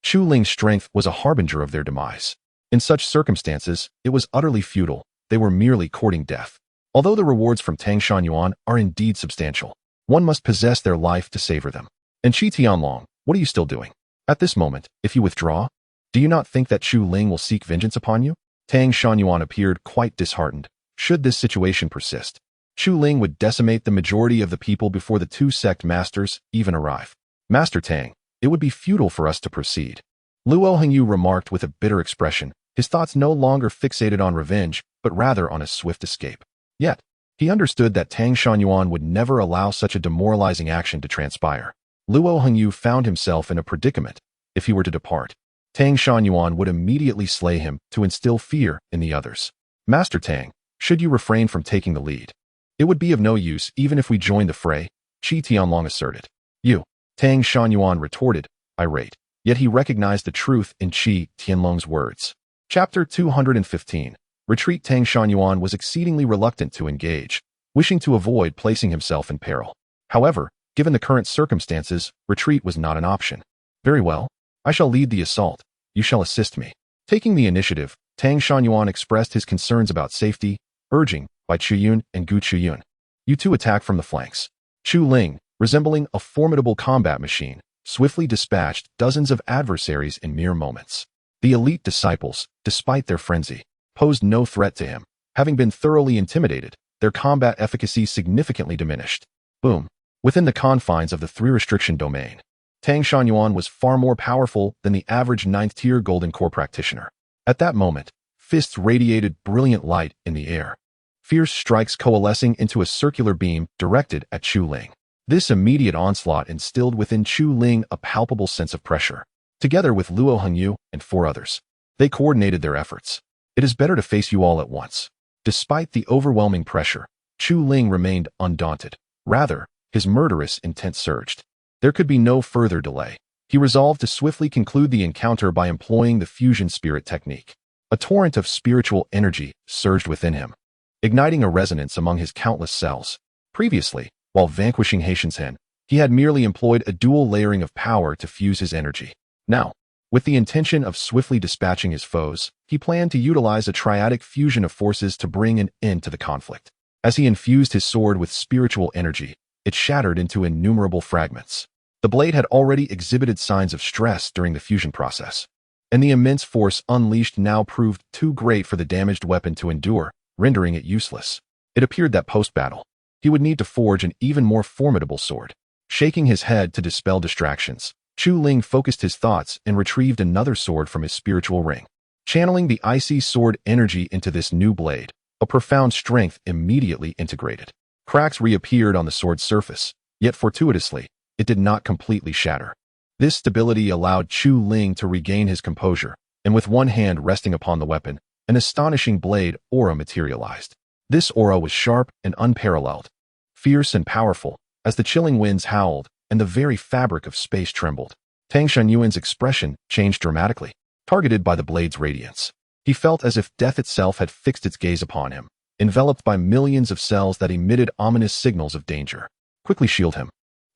Chu Ling's strength was a harbinger of their demise. In such circumstances, it was utterly futile. They were merely courting death. Although the rewards from Tang Shunyuan are indeed substantial, one must possess their life to savor them. And Qi Tianlong, what are you still doing? At this moment, if you withdraw, do you not think that Chu Ling will seek vengeance upon you? Tang Shunyuan appeared quite disheartened. Should this situation persist, Chu Ling would decimate the majority of the people before the two sect masters even arrive. Master Tang, it would be futile for us to proceed. Luo Hengyu remarked with a bitter expression, his thoughts no longer fixated on revenge, but rather on a swift escape. Yet, he understood that Tang Shunyuan would never allow such a demoralizing action to transpire. Luo Hengyu found himself in a predicament. If he were to depart, Tang Shunyuan would immediately slay him to instill fear in the others. Master Tang, should you refrain from taking the lead? It would be of no use even if we joined the fray, Qi Tianlong asserted. You, Tang Shunyuan retorted, irate. Yet he recognized the truth in Qi Tianlong's words. Chapter 215. Retreat. Tang Shunyuan was exceedingly reluctant to engage, wishing to avoid placing himself in peril. However, given the current circumstances, retreat was not an option. Very well. I shall lead the assault. You shall assist me. Taking the initiative, Tang Shunyuan expressed his concerns about safety, urging, by Chu Yun and Gu Chuyun, you two attack from the flanks. Chu Ling, resembling a formidable combat machine, swiftly dispatched dozens of adversaries in mere moments. The elite disciples, despite their frenzy, posed no threat to him. Having been thoroughly intimidated, their combat efficacy significantly diminished. Boom. Within the confines of the 3-restriction domain, Tang Shunyuan was far more powerful than the average 9th-tier Golden Core practitioner. At that moment, fists radiated brilliant light in the air, fierce strikes coalescing into a circular beam directed at Chu Ling. This immediate onslaught instilled within Chu Ling a palpable sense of pressure. Together with Luo Hengyu and 4 others, they coordinated their efforts. It is better to face you all at once. Despite the overwhelming pressure, Chu Ling remained undaunted. Rather, his murderous intent surged. There could be no further delay. He resolved to swiftly conclude the encounter by employing the fusion spirit technique. A torrent of spiritual energy surged within him, igniting a resonance among his countless cells. Previously, while vanquishing Heishansen, he had merely employed a dual layering of power to fuse his energy. Now, with the intention of swiftly dispatching his foes, he planned to utilize a triadic fusion of forces to bring an end to the conflict. As he infused his sword with spiritual energy, it shattered into innumerable fragments. The blade had already exhibited signs of stress during the fusion process, and the immense force unleashed now proved too great for the damaged weapon to endure, rendering it useless. It appeared that post-battle, he would need to forge an even more formidable sword. Shaking his head to dispel distractions, Chu Ling focused his thoughts and retrieved another sword from his spiritual ring. Channeling the icy sword energy into this new blade, a profound strength immediately integrated. Cracks reappeared on the sword's surface, yet fortuitously, it did not completely shatter. This stability allowed Chu Ling to regain his composure, and with one hand resting upon the weapon, an astonishing blade aura materialized. This aura was sharp and unparalleled, fierce and powerful, as the chilling winds howled and the very fabric of space trembled. Tang Shunyuan's expression changed dramatically, targeted by the blade's radiance. He felt as if death itself had fixed its gaze upon him, enveloped by millions of cells that emitted ominous signals of danger. Quickly shield him.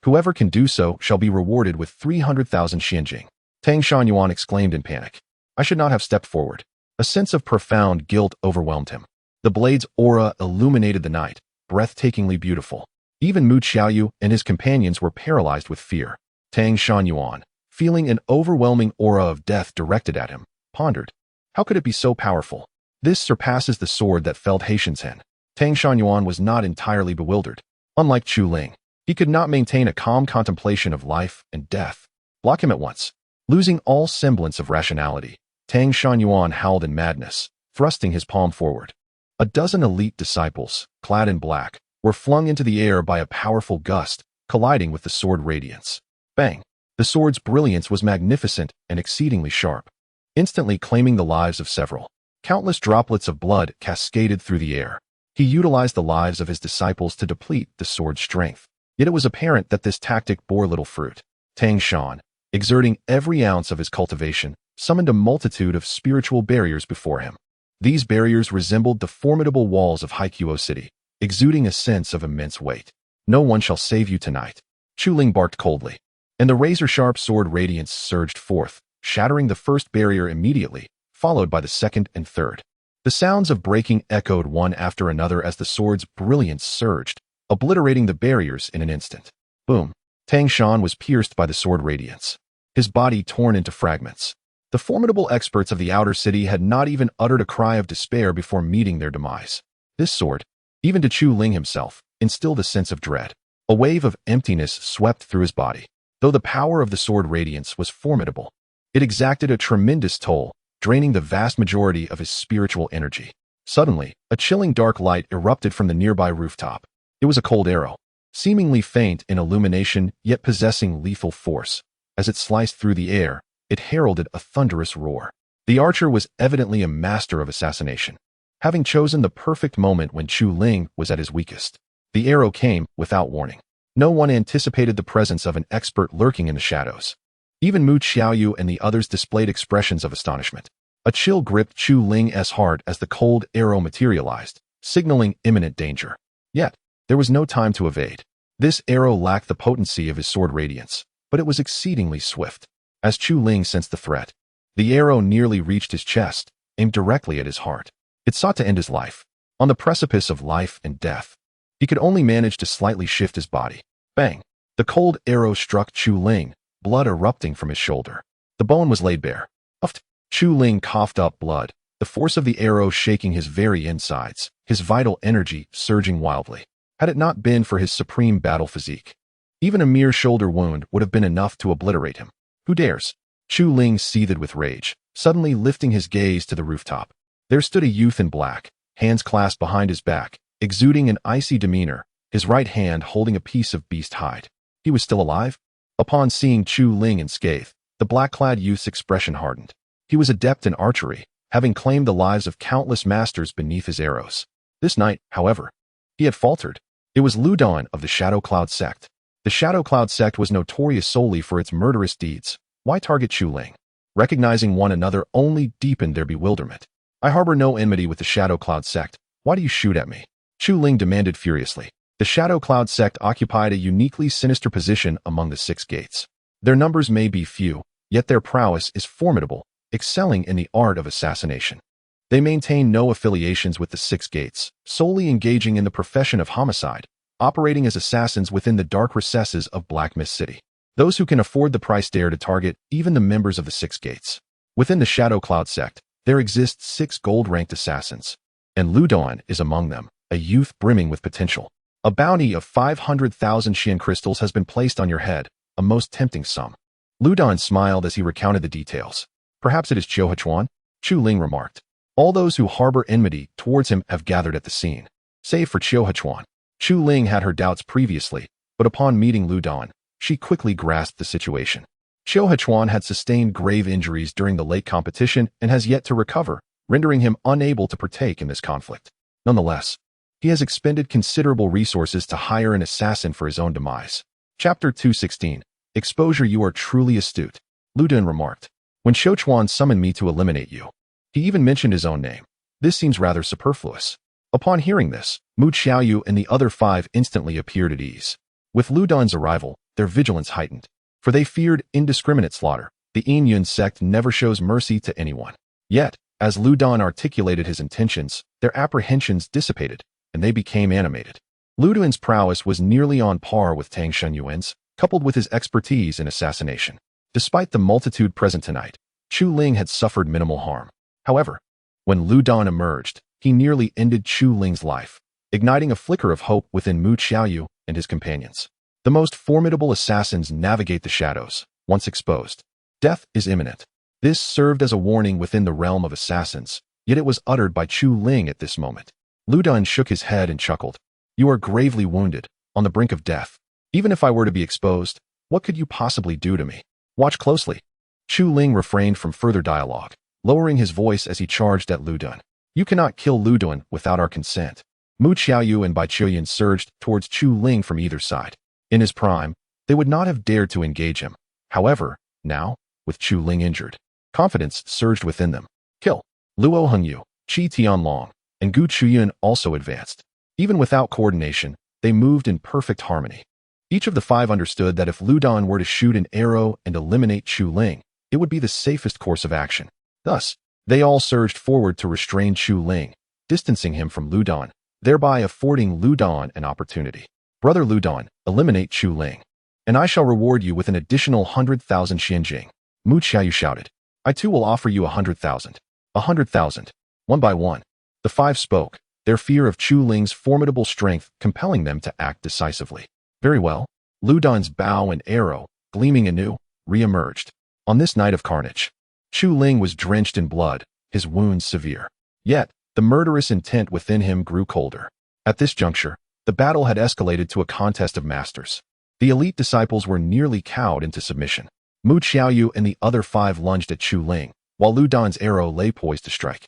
Whoever can do so shall be rewarded with 300,000 xianjing. Tang Shunyuan exclaimed in panic. I should not have stepped forward. A sense of profound guilt overwhelmed him. The blade's aura illuminated the night, breathtakingly beautiful. Even Mu Xiaoyu and his companions were paralyzed with fear. Tang Shunyuan, feeling an overwhelming aura of death directed at him, pondered. How could it be so powerful? This surpasses the sword that felled Heishansen. Tang Shunyuan was not entirely bewildered. Unlike Chu Ling, he could not maintain a calm contemplation of life and death. Block him at once. Losing all semblance of rationality, Tang Shunyuan howled in madness, thrusting his palm forward. A dozen elite disciples, clad in black, were flung into the air by a powerful gust, colliding with the sword radiance. Bang! The sword's brilliance was magnificent and exceedingly sharp, instantly claiming the lives of several. Countless droplets of blood cascaded through the air. He utilized the lives of his disciples to deplete the sword's strength. Yet it was apparent that this tactic bore little fruit. Tang Shan, exerting every ounce of his cultivation, summoned a multitude of spiritual barriers before him. These barriers resembled the formidable walls of Haikyuo City, exuding a sense of immense weight. "No one shall save you tonight," Chu Ling barked coldly, and the razor-sharp sword radiance surged forth, shattering the first barrier immediately, followed by the second and third. The sounds of breaking echoed one after another as the sword's brilliance surged, obliterating the barriers in an instant. Boom! Tang Shan was pierced by the sword radiance, his body torn into fragments. The formidable experts of the outer city had not even uttered a cry of despair before meeting their demise. This sword, even to Chu Ling himself, instilled a sense of dread. A wave of emptiness swept through his body. Though the power of the sword radiance was formidable, it exacted a tremendous toll, draining the vast majority of his spiritual energy. Suddenly, a chilling dark light erupted from the nearby rooftop. It was a cold arrow, seemingly faint in illumination yet possessing lethal force. As it sliced through the air, it heralded a thunderous roar. The archer was evidently a master of assassination, having chosen the perfect moment when Chu Ling was at his weakest. The arrow came without warning. No one anticipated the presence of an expert lurking in the shadows. Even Mu Xiaoyu and the others displayed expressions of astonishment. A chill gripped Chu Ling's heart as the cold arrow materialized, signaling imminent danger. Yet, there was no time to evade. This arrow lacked the potency of his sword radiance, but it was exceedingly swift. As Chu Ling sensed the threat, the arrow nearly reached his chest, aimed directly at his heart. It sought to end his life. On the precipice of life and death, he could only manage to slightly shift his body. Bang! The cold arrow struck Chu Ling, blood erupting from his shoulder. The bone was laid bare. Uffed! Chu Ling coughed up blood, the force of the arrow shaking his very insides, his vital energy surging wildly. Had it not been for his supreme battle physique, even a mere shoulder wound would have been enough to obliterate him. Who dares? Chu Ling seethed with rage, suddenly lifting his gaze to the rooftop. There stood a youth in black, hands clasped behind his back, exuding an icy demeanor, his right hand holding a piece of beast hide. He was still alive? Upon seeing Chu Ling unscathed, the black-clad youth's expression hardened. He was adept in archery, having claimed the lives of countless masters beneath his arrows. This night, however, he had faltered. It was Lu Dan of the Shadow Cloud sect. The Shadow Cloud sect was notorious solely for its murderous deeds. Why target Chu Ling? Recognizing one another only deepened their bewilderment. "I harbor no enmity with the Shadow Cloud sect. Why do you shoot at me?" Chu Ling demanded furiously. The Shadow Cloud sect occupied a uniquely sinister position among the six gates. Their numbers may be few, yet their prowess is formidable, excelling in the art of assassination. They maintain no affiliations with the six gates, solely engaging in the profession of homicide, operating as assassins within the dark recesses of Black Mist City. Those who can afford the price dare to target even the members of the six gates. Within the Shadow Cloud sect, there exist 6 gold-ranked assassins, and Lu Dan is among them, a youth brimming with potential. A bounty of 500,000 Xian crystals has been placed on your head, a most tempting sum. Lu Dan smiled as he recounted the details. "Perhaps it is Chiu Huchuan," Chu Ling remarked. "All those who harbor enmity towards him have gathered at the scene, save for Chiu Huchuan." Chu Ling had her doubts previously, but upon meeting Lu Dan, she quickly grasped the situation. Chiu Huchuan had sustained grave injuries during the late competition and has yet to recover, rendering him unable to partake in this conflict. Nonetheless, he has expended considerable resources to hire an assassin for his own demise. Chapter 216. Exposure. "You are truly astute," Lu Dan remarked. "When Xiu Chuan summoned me to eliminate you, he even mentioned his own name. This seems rather superfluous." Upon hearing this, Mu Xiaoyu and the other 5 instantly appeared at ease. With Lu Dan's arrival, their vigilance heightened, for they feared indiscriminate slaughter. The Yin Yun sect never shows mercy to anyone. Yet, as Lu Dan articulated his intentions, their apprehensions dissipated, and they became animated. Lu Dan's prowess was nearly on par with Tang Shenyuan's, coupled with his expertise in assassination. Despite the multitude present tonight, Chu Ling had suffered minimal harm. However, when Lu Dan emerged, he nearly ended Chu Ling's life, igniting a flicker of hope within Mu Xiaoyu and his companions. The most formidable assassins navigate the shadows. Once exposed, death is imminent. This served as a warning within the realm of assassins, yet it was uttered by Chu Ling at this moment. Lu Dan shook his head and chuckled. "You are gravely wounded, on the brink of death. Even if I were to be exposed, what could you possibly do to me? Watch closely." Chu Ling refrained from further dialogue, lowering his voice as he charged at Lu Dan. "You cannot kill Lu Dan without our consent." Mu Xiaoyu and Bai Chuyan surged towards Chu Ling from either side. In his prime, they would not have dared to engage him. However, now, with Chu Ling injured, confidence surged within them. "Kill." Luo Hengyu, Qi Tianlong and Gu Chuyun also advanced. Even without coordination, they moved in perfect harmony. Each of the five understood that if Lu Dan were to shoot an arrow and eliminate Chu Ling, it would be the safest course of action. Thus, they all surged forward to restrain Chu Ling, distancing him from Lu Dan, thereby affording Lu Dan an opportunity. Brother Lu Dan, eliminate Chu Ling, and I shall reward you with an additional 100,000 xianjing. Mu Qiaoyu shouted. I too will offer you 100,000. 100,000. One by one. The five spoke, their fear of Chu Ling's formidable strength compelling them to act decisively. Very well. Lu Dan's bow and arrow, gleaming anew, re-emerged. On this night of carnage, Chu Ling was drenched in blood, his wounds severe. Yet, the murderous intent within him grew colder. At this juncture, the battle had escalated to a contest of masters. The elite disciples were nearly cowed into submission. Mu Qiaoyu and the other five lunged at Chu Ling, while Lu Dan's arrow lay poised to strike.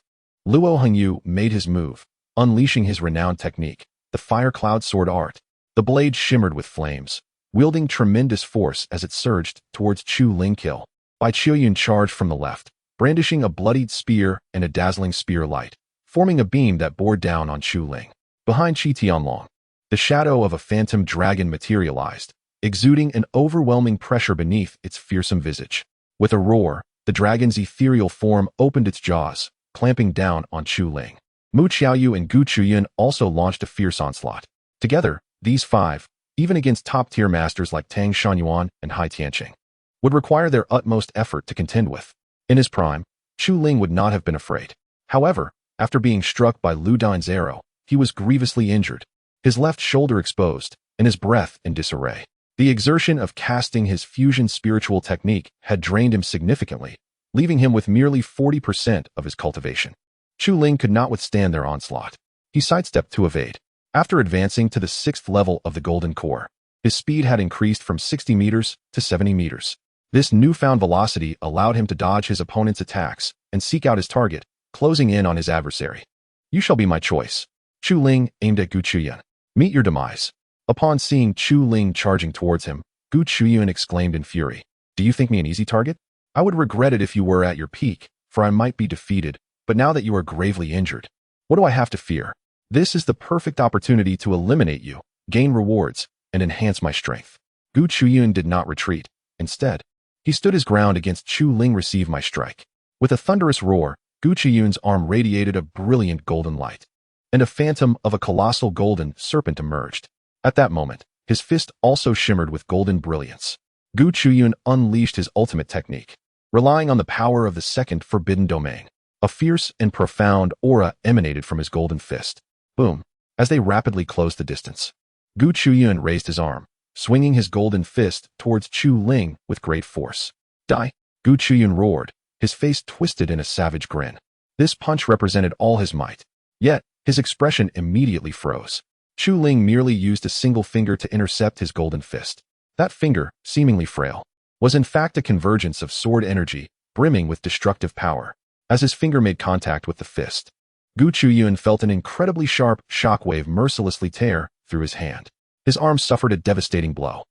Luo Hengyu made his move, unleashing his renowned technique, the fire cloud sword art. The blade shimmered with flames, wielding tremendous force as it surged towards Chu Ling kill. Bai Qiuyun charged from the left, brandishing a bloodied spear and a dazzling spear light, forming a beam that bore down on Chu Ling. Behind Qi Tianlong, the shadow of a phantom dragon materialized, exuding an overwhelming pressure beneath its fearsome visage. With a roar, the dragon's ethereal form opened its jaws, clamping down on Chu Ling. Mu Qiaoyu and Gu Chuyun also launched a fierce onslaught. Together, these five, even against top-tier masters like Tang Shanyuan and Hai Tianqing, would require their utmost effort to contend with. In his prime, Chu Ling would not have been afraid. However, after being struck by Lu Dan's arrow, he was grievously injured, his left shoulder exposed, and his breath in disarray. The exertion of casting his fusion spiritual technique had drained him significantly, leaving him with merely 40% of his cultivation. Chu Ling could not withstand their onslaught. He sidestepped to evade. After advancing to the 6th level of the Golden Core, his speed had increased from 60 meters to 70 meters. This newfound velocity allowed him to dodge his opponent's attacks and seek out his target, closing in on his adversary. You shall be my choice. Chu Ling aimed at Gu Chuyun. Meet your demise. Upon seeing Chu Ling charging towards him, Gu Chuyun exclaimed in fury. Do you think me an easy target? I would regret it if you were at your peak, for I might be defeated, but now that you are gravely injured, what do I have to fear? This is the perfect opportunity to eliminate you, gain rewards, and enhance my strength. Gu Chuyun did not retreat. Instead, he stood his ground against Chu Ling receive my strike. With a thunderous roar, Gu Chuyun's arm radiated a brilliant golden light, and a phantom of a colossal golden serpent emerged. At that moment, his fist also shimmered with golden brilliance. Gu Chuyun unleashed his ultimate technique, relying on the power of the second forbidden domain. A fierce and profound aura emanated from his golden fist. Boom! As they rapidly closed the distance, Gu Chuyun raised his arm, swinging his golden fist towards Chu Ling with great force. Die! Gu Chuyun roared, his face twisted in a savage grin. This punch represented all his might. Yet, his expression immediately froze. Chu Ling merely used a single finger to intercept his golden fist. That finger, seemingly frail, was in fact a convergence of sword energy, brimming with destructive power. As his finger made contact with the fist, Gu Chuyun felt an incredibly sharp shockwave mercilessly tear through his hand. His arm suffered a devastating blow.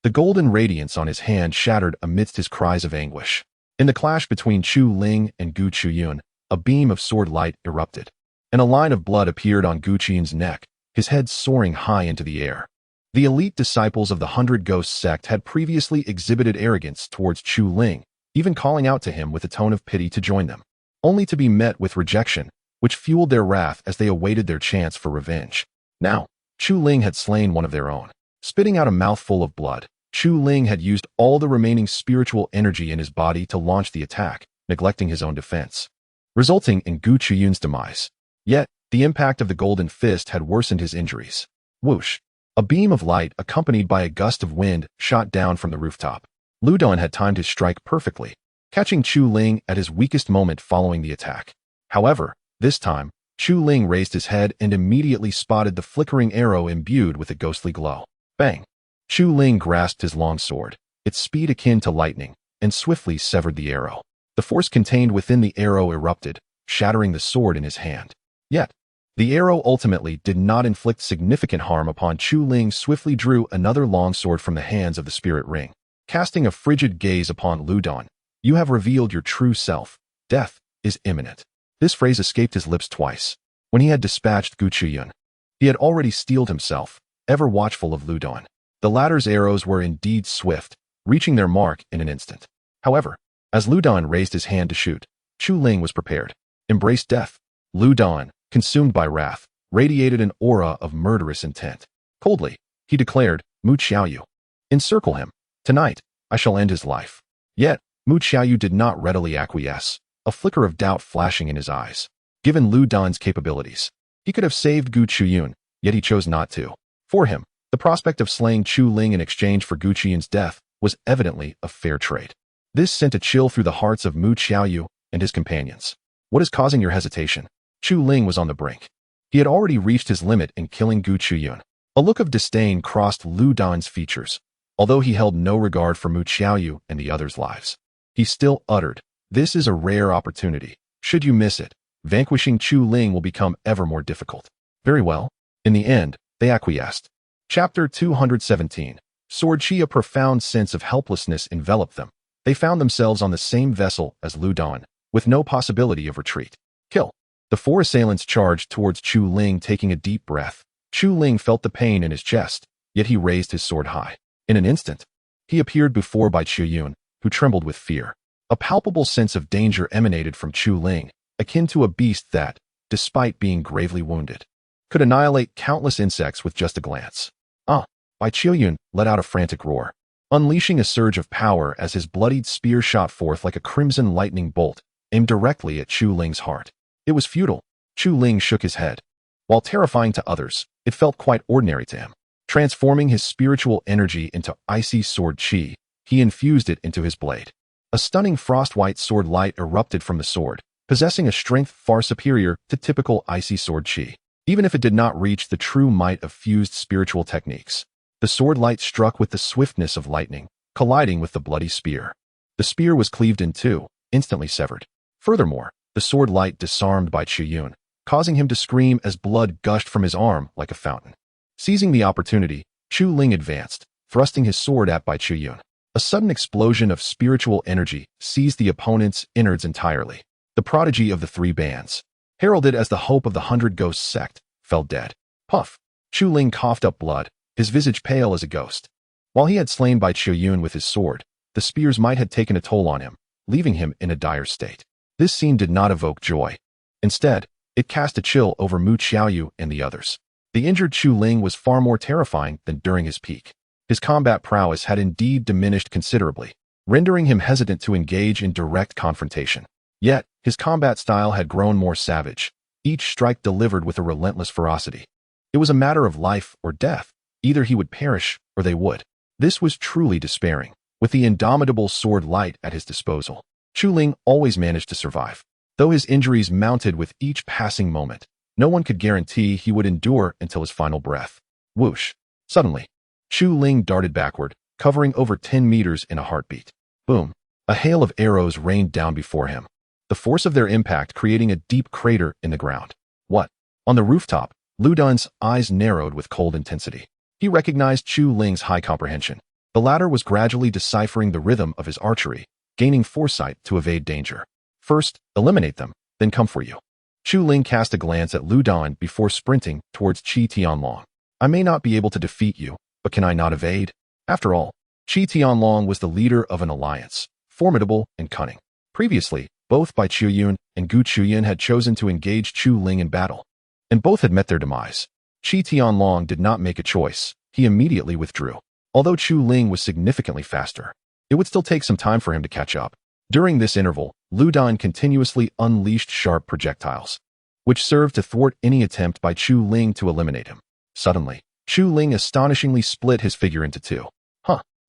The golden radiance on his hand shattered amidst his cries of anguish. In the clash between Chu Ling and Gu Chuyun, a beam of sword light erupted, and a line of blood appeared on Gu Chuyun's neck, his head soaring high into the air. The elite disciples of the 100 Ghosts sect had previously exhibited arrogance towards Chu Ling, even calling out to him with a tone of pity to join them, only to be met with rejection, which fueled their wrath as they awaited their chance for revenge. Now, Chu Ling had slain one of their own. Spitting out a mouthful of blood, Chu Ling had used all the remaining spiritual energy in his body to launch the attack, neglecting his own defense, resulting in Gu Chuyun's demise. Yet, the impact of the golden fist had worsened his injuries. Whoosh! A beam of light accompanied by a gust of wind shot down from the rooftop. Lu Dan had timed his strike perfectly, catching Chu Ling at his weakest moment following the attack. However, this time, Chu Ling raised his head and immediately spotted the flickering arrow imbued with a ghostly glow. Bang! Chu Ling grasped his long sword, its speed akin to lightning, and swiftly severed the arrow. The force contained within the arrow erupted, shattering the sword in his hand. Yet, the arrow ultimately did not inflict significant harm upon Chu Ling. Swiftly drew another long sword from the hands of the spirit ring. Casting a frigid gaze upon Lu Dan, you have revealed your true self. Death is imminent. This phrase escaped his lips twice. When he had dispatched Gu Chuyun, he had already steeled himself, ever watchful of Lu Dan. The latter's arrows were indeed swift, reaching their mark in an instant. However, as Lu Dan raised his hand to shoot, Chu Ling was prepared. Embraced death. Lu Dan, consumed by wrath, radiated an aura of murderous intent. Coldly, he declared, Mu Xiaoyu, encircle him. Tonight, I shall end his life. Yet, Mu Xiaoyu did not readily acquiesce, a flicker of doubt flashing in his eyes. Given Lu Dan's capabilities, he could have saved Gu Chuyun, yet he chose not to. For him, the prospect of slaying Chu Ling in exchange for Gu Chuyun's death was evidently a fair trade. This sent a chill through the hearts of Mu Xiaoyu and his companions. What is causing your hesitation? Chu Ling was on the brink. He had already reached his limit in killing Gu Chuyun. A look of disdain crossed Lu Dan's features. Although he held no regard for Mu Xiaoyu and the others' lives, he still uttered, this is a rare opportunity. Should you miss it, vanquishing Chu Ling will become ever more difficult. Very well. In the end, they acquiesced. Chapter 217. Sword Chi. A profound sense of helplessness enveloped them. They found themselves on the same vessel as Lu Dan, with no possibility of retreat. Kill. The four assailants charged towards Chu Ling, taking a deep breath. Chu Ling felt the pain in his chest, yet he raised his sword high. In an instant, he appeared before Bai Chuyun, who trembled with fear. A palpable sense of danger emanated from Chu Ling, akin to a beast that, despite being gravely wounded, could annihilate countless insects with just a glance. Bai Chuyun let out a frantic roar, unleashing a surge of power as his bloodied spear shot forth like a crimson lightning bolt, aimed directly at Chu Ling's heart. It was futile. Chu Ling shook his head. While terrifying to others, it felt quite ordinary to him. Transforming his spiritual energy into icy sword chi, he infused it into his blade. A stunning frost-white sword light erupted from the sword, possessing a strength far superior to typical icy sword chi. Even if it did not reach the true might of fused spiritual techniques, the sword light struck with the swiftness of lightning, colliding with the bloody spear. The spear was cleaved in two, instantly severed. Furthermore, the sword light disarmed Bai Chuyun, causing him to scream as blood gushed from his arm like a fountain. Seizing the opportunity, Chu Ling advanced, thrusting his sword at Bai Chuyun. A sudden explosion of spiritual energy seized the opponent's innards entirely. The prodigy of the three bands, heralded as the hope of the 100 Ghosts sect, fell dead. Puff! Chu Ling coughed up blood, his visage pale as a ghost. While he had slain Bai Chuyun with his sword, the spear's might had taken a toll on him, leaving him in a dire state. This scene did not evoke joy. Instead, it cast a chill over Mu Xiaoyu and the others. The injured Chu Ling was far more terrifying than during his peak. His combat prowess had indeed diminished considerably, rendering him hesitant to engage in direct confrontation. Yet, his combat style had grown more savage, each strike delivered with a relentless ferocity. It was a matter of life or death. Either he would perish, or they would. This was truly despairing. With the indomitable sword light at his disposal, Chu Ling always managed to survive. Though his injuries mounted with each passing moment, no one could guarantee he would endure until his final breath. Whoosh! Suddenly, Chu Ling darted backward, covering over 10 meters in a heartbeat. Boom! A hail of arrows rained down before him, the force of their impact creating a deep crater in the ground. What? On the rooftop, Lu Dan's eyes narrowed with cold intensity. He recognized Chu Ling's high comprehension. The latter was gradually deciphering the rhythm of his archery, gaining foresight to evade danger. First, eliminate them, then come for you. Chu Ling cast a glance at Lu Dan before sprinting towards Qi Tianlong. I may not be able to defeat you, but can I not evade? After all, Qi Tianlong was the leader of an alliance, formidable and cunning. Previously, both Bai Chuyun and Gu Chuyun had chosen to engage Chu Ling in battle, and both had met their demise. Qi Tianlong did not make a choice. He immediately withdrew. Although Chu Ling was significantly faster, it would still take some time for him to catch up. During this interval, Lu Dan continuously unleashed sharp projectiles, which served to thwart any attempt by Chu Ling to eliminate him. Suddenly, Chu Ling astonishingly split his figure into two.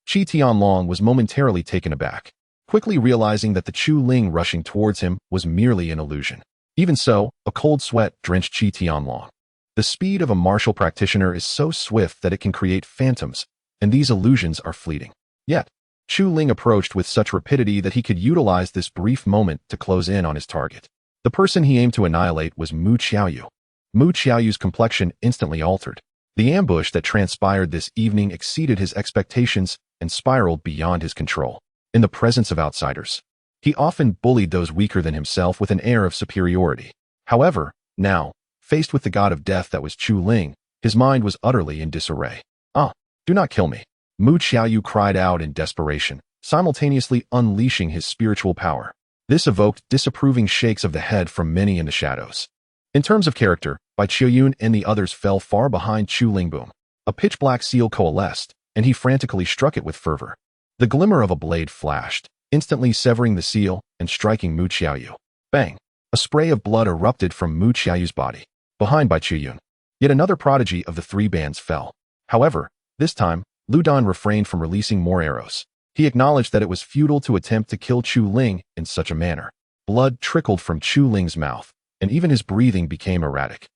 Qi Tianlong was momentarily taken aback, quickly realizing that the Chu Ling rushing towards him was merely an illusion. Even so, a cold sweat drenched Qi Tianlong. The speed of a martial practitioner is so swift that it can create phantoms, and these illusions are fleeting. Yet, Chu Ling approached with such rapidity that he could utilize this brief moment to close in on his target. The person he aimed to annihilate was Mu Xiaoyu. Mu Xiaoyu's complexion instantly altered. The ambush that transpired this evening exceeded his expectations and spiraled beyond his control. In the presence of outsiders, He often bullied those weaker than himself with an air of superiority. However, now, faced with the god of death that was Chu Ling, his mind was utterly in disarray. "Ah, do not kill me," Mu Xiaoyu cried out in desperation, simultaneously unleashing his spiritual power. This evoked disapproving shakes of the head from many in the shadows. In terms of character, Bai Qiuyun and the others fell far behind Chu Ling. Boom. A pitch-black seal coalesced, and he frantically struck it with fervor. The glimmer of a blade flashed, instantly severing the seal and striking Mu Xiaoyu. Bang! A spray of blood erupted from Mu Xiaoyu's body. Behind Bai Qiuyun, yet another prodigy of the three bands fell. However, this time, Lu Dan refrained from releasing more arrows. He acknowledged that it was futile to attempt to kill Chu Ling in such a manner. Blood trickled from Chu Ling's mouth, and even his breathing became erratic,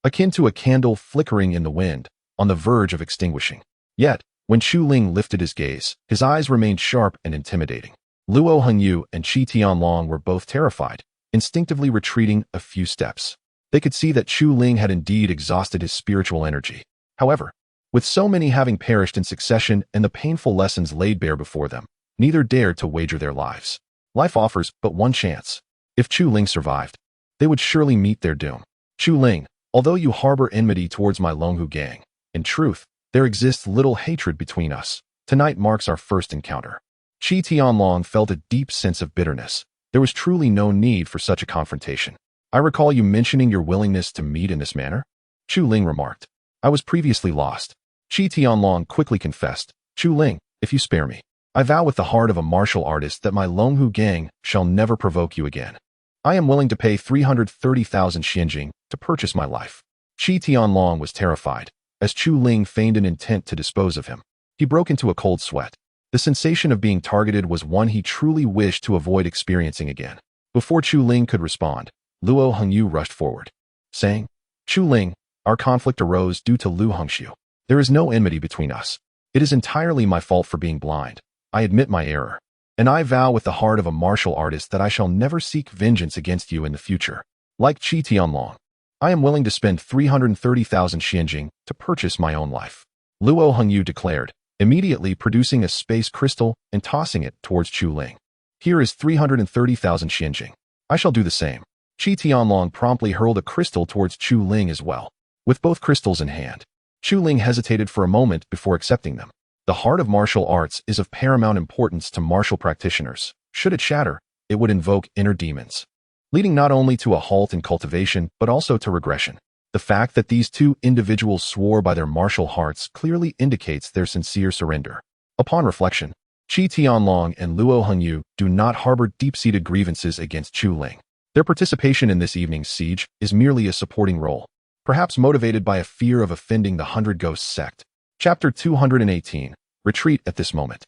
akin to a candle flickering in the wind, on the verge of extinguishing. Yet, when Chu Ling lifted his gaze, his eyes remained sharp and intimidating. Luo Hengyu and Qi Tianlong were both terrified, instinctively retreating a few steps. They could see that Chu Ling had indeed exhausted his spiritual energy. However, with so many having perished in succession and the painful lessons laid bare before them, neither dared to wager their lives. Life offers but one chance. If Chu Ling survived, they would surely meet their doom. Chu Ling, although you harbor enmity towards my Longhu gang, in truth, there exists little hatred between us. Tonight marks our first encounter. Qi Tianlong felt a deep sense of bitterness. There was truly no need for such a confrontation. I recall you mentioning your willingness to meet in this manner? Chu Ling remarked. I was previously lost. Qi Tianlong quickly confessed. Chu Ling, if you spare me, I vow with the heart of a martial artist that my Longhu gang shall never provoke you again. I am willing to pay 330,000 xianjing to purchase my life. Qi Tianlong was terrified, as Chu Ling feigned an intent to dispose of him. He broke into a cold sweat. The sensation of being targeted was one he truly wished to avoid experiencing again. Before Chu Ling could respond, Luo Hengyu rushed forward, saying, Chu Ling, our conflict arose due to Lu Hengxiu. There is no enmity between us. It is entirely my fault for being blind. I admit my error. And I vow with the heart of a martial artist that I shall never seek vengeance against you in the future. Like Qi Tianlong, I am willing to spend 330,000 xianjing to purchase my own life. Luo Hengyu declared, immediately producing a space crystal and tossing it towards Chu Ling. Here is 330,000 xianjing. I shall do the same. Qi Tianlong promptly hurled a crystal towards Chu Ling as well. With both crystals in hand, Chu Ling hesitated for a moment before accepting them. The heart of martial arts is of paramount importance to martial practitioners. Should it shatter, it would invoke inner demons, leading not only to a halt in cultivation but also to regression. The fact that these two individuals swore by their martial hearts clearly indicates their sincere surrender. Upon reflection, Qi Tianlong and Luo Hengyu do not harbor deep-seated grievances against Chu Ling. Their participation in this evening's siege is merely a supporting role, perhaps motivated by a fear of offending the 100 Ghosts sect. Chapter 218. Retreat at this moment.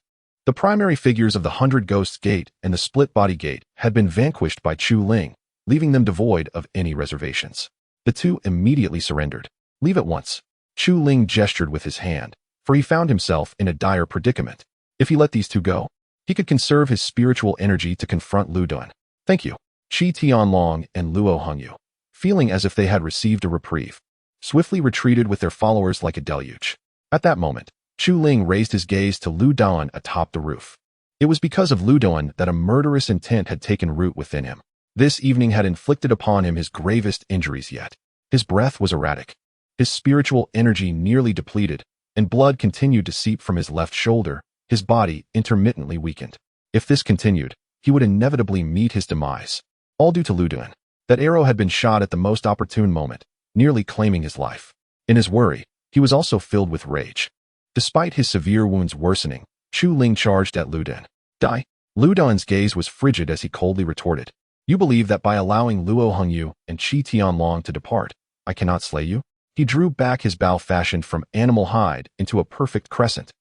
The primary figures of the 100 Ghosts Gate and the Split Body Gate had been vanquished by Chu Ling, leaving them devoid of any reservations. The two immediately surrendered. Leave at once. Chu Ling gestured with his hand, for he found himself in a dire predicament. If he let these two go, he could conserve his spiritual energy to confront Lu Dan. Thank you. Qi Tianlong and Luo Hengyu, feeling as if they had received a reprieve, swiftly retreated with their followers like a deluge. At that moment, Chu Ling raised his gaze to Lu Dan atop the roof. It was because of Lu Dan that a murderous intent had taken root within him. This evening had inflicted upon him his gravest injuries yet. His breath was erratic, his spiritual energy nearly depleted, and blood continued to seep from his left shoulder, his body intermittently weakened. If this continued, he would inevitably meet his demise. All due to Lu Dan. That arrow had been shot at the most opportune moment, nearly claiming his life. In his worry, he was also filled with rage. Despite his severe wounds worsening, Chu Ling charged at Lu Dan. Die. Lu Dan's gaze was frigid as he coldly retorted. You believe that by allowing Luo Hengyu and Qi Tianlong to depart, I cannot slay you? He drew back his bow fashioned from animal hide into a perfect crescent,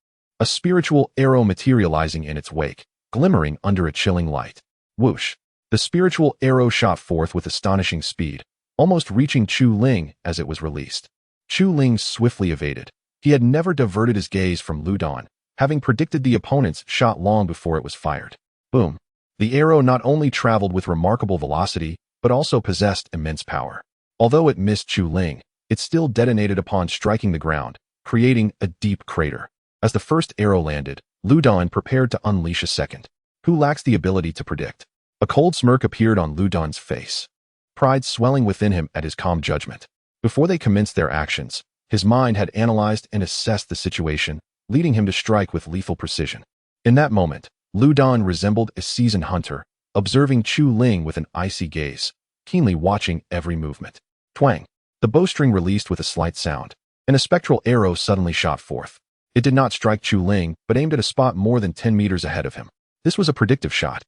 a spiritual arrow materializing in its wake, glimmering under a chilling light. Whoosh! The spiritual arrow shot forth with astonishing speed, almost reaching Chu Ling as it was released. Chu Ling swiftly evaded. He had never diverted his gaze from Lu Dan, having predicted the opponent's shot long before it was fired. Boom! The arrow not only traveled with remarkable velocity, but also possessed immense power. Although it missed Chu Ling, it still detonated upon striking the ground, creating a deep crater. As the first arrow landed, Lu Dan prepared to unleash a second. Who lacks the ability to predict? A cold smirk appeared on Lu Don's face, pride swelling within him at his calm judgment. Before they commenced their actions, his mind had analyzed and assessed the situation, leading him to strike with lethal precision. In that moment, Lu Don resembled a seasoned hunter, observing Chu Ling with an icy gaze, keenly watching every movement. Twang! The bowstring released with a slight sound, and a spectral arrow suddenly shot forth. It did not strike Chu Ling, but aimed at a spot more than 10 meters ahead of him. This was a predictive shot.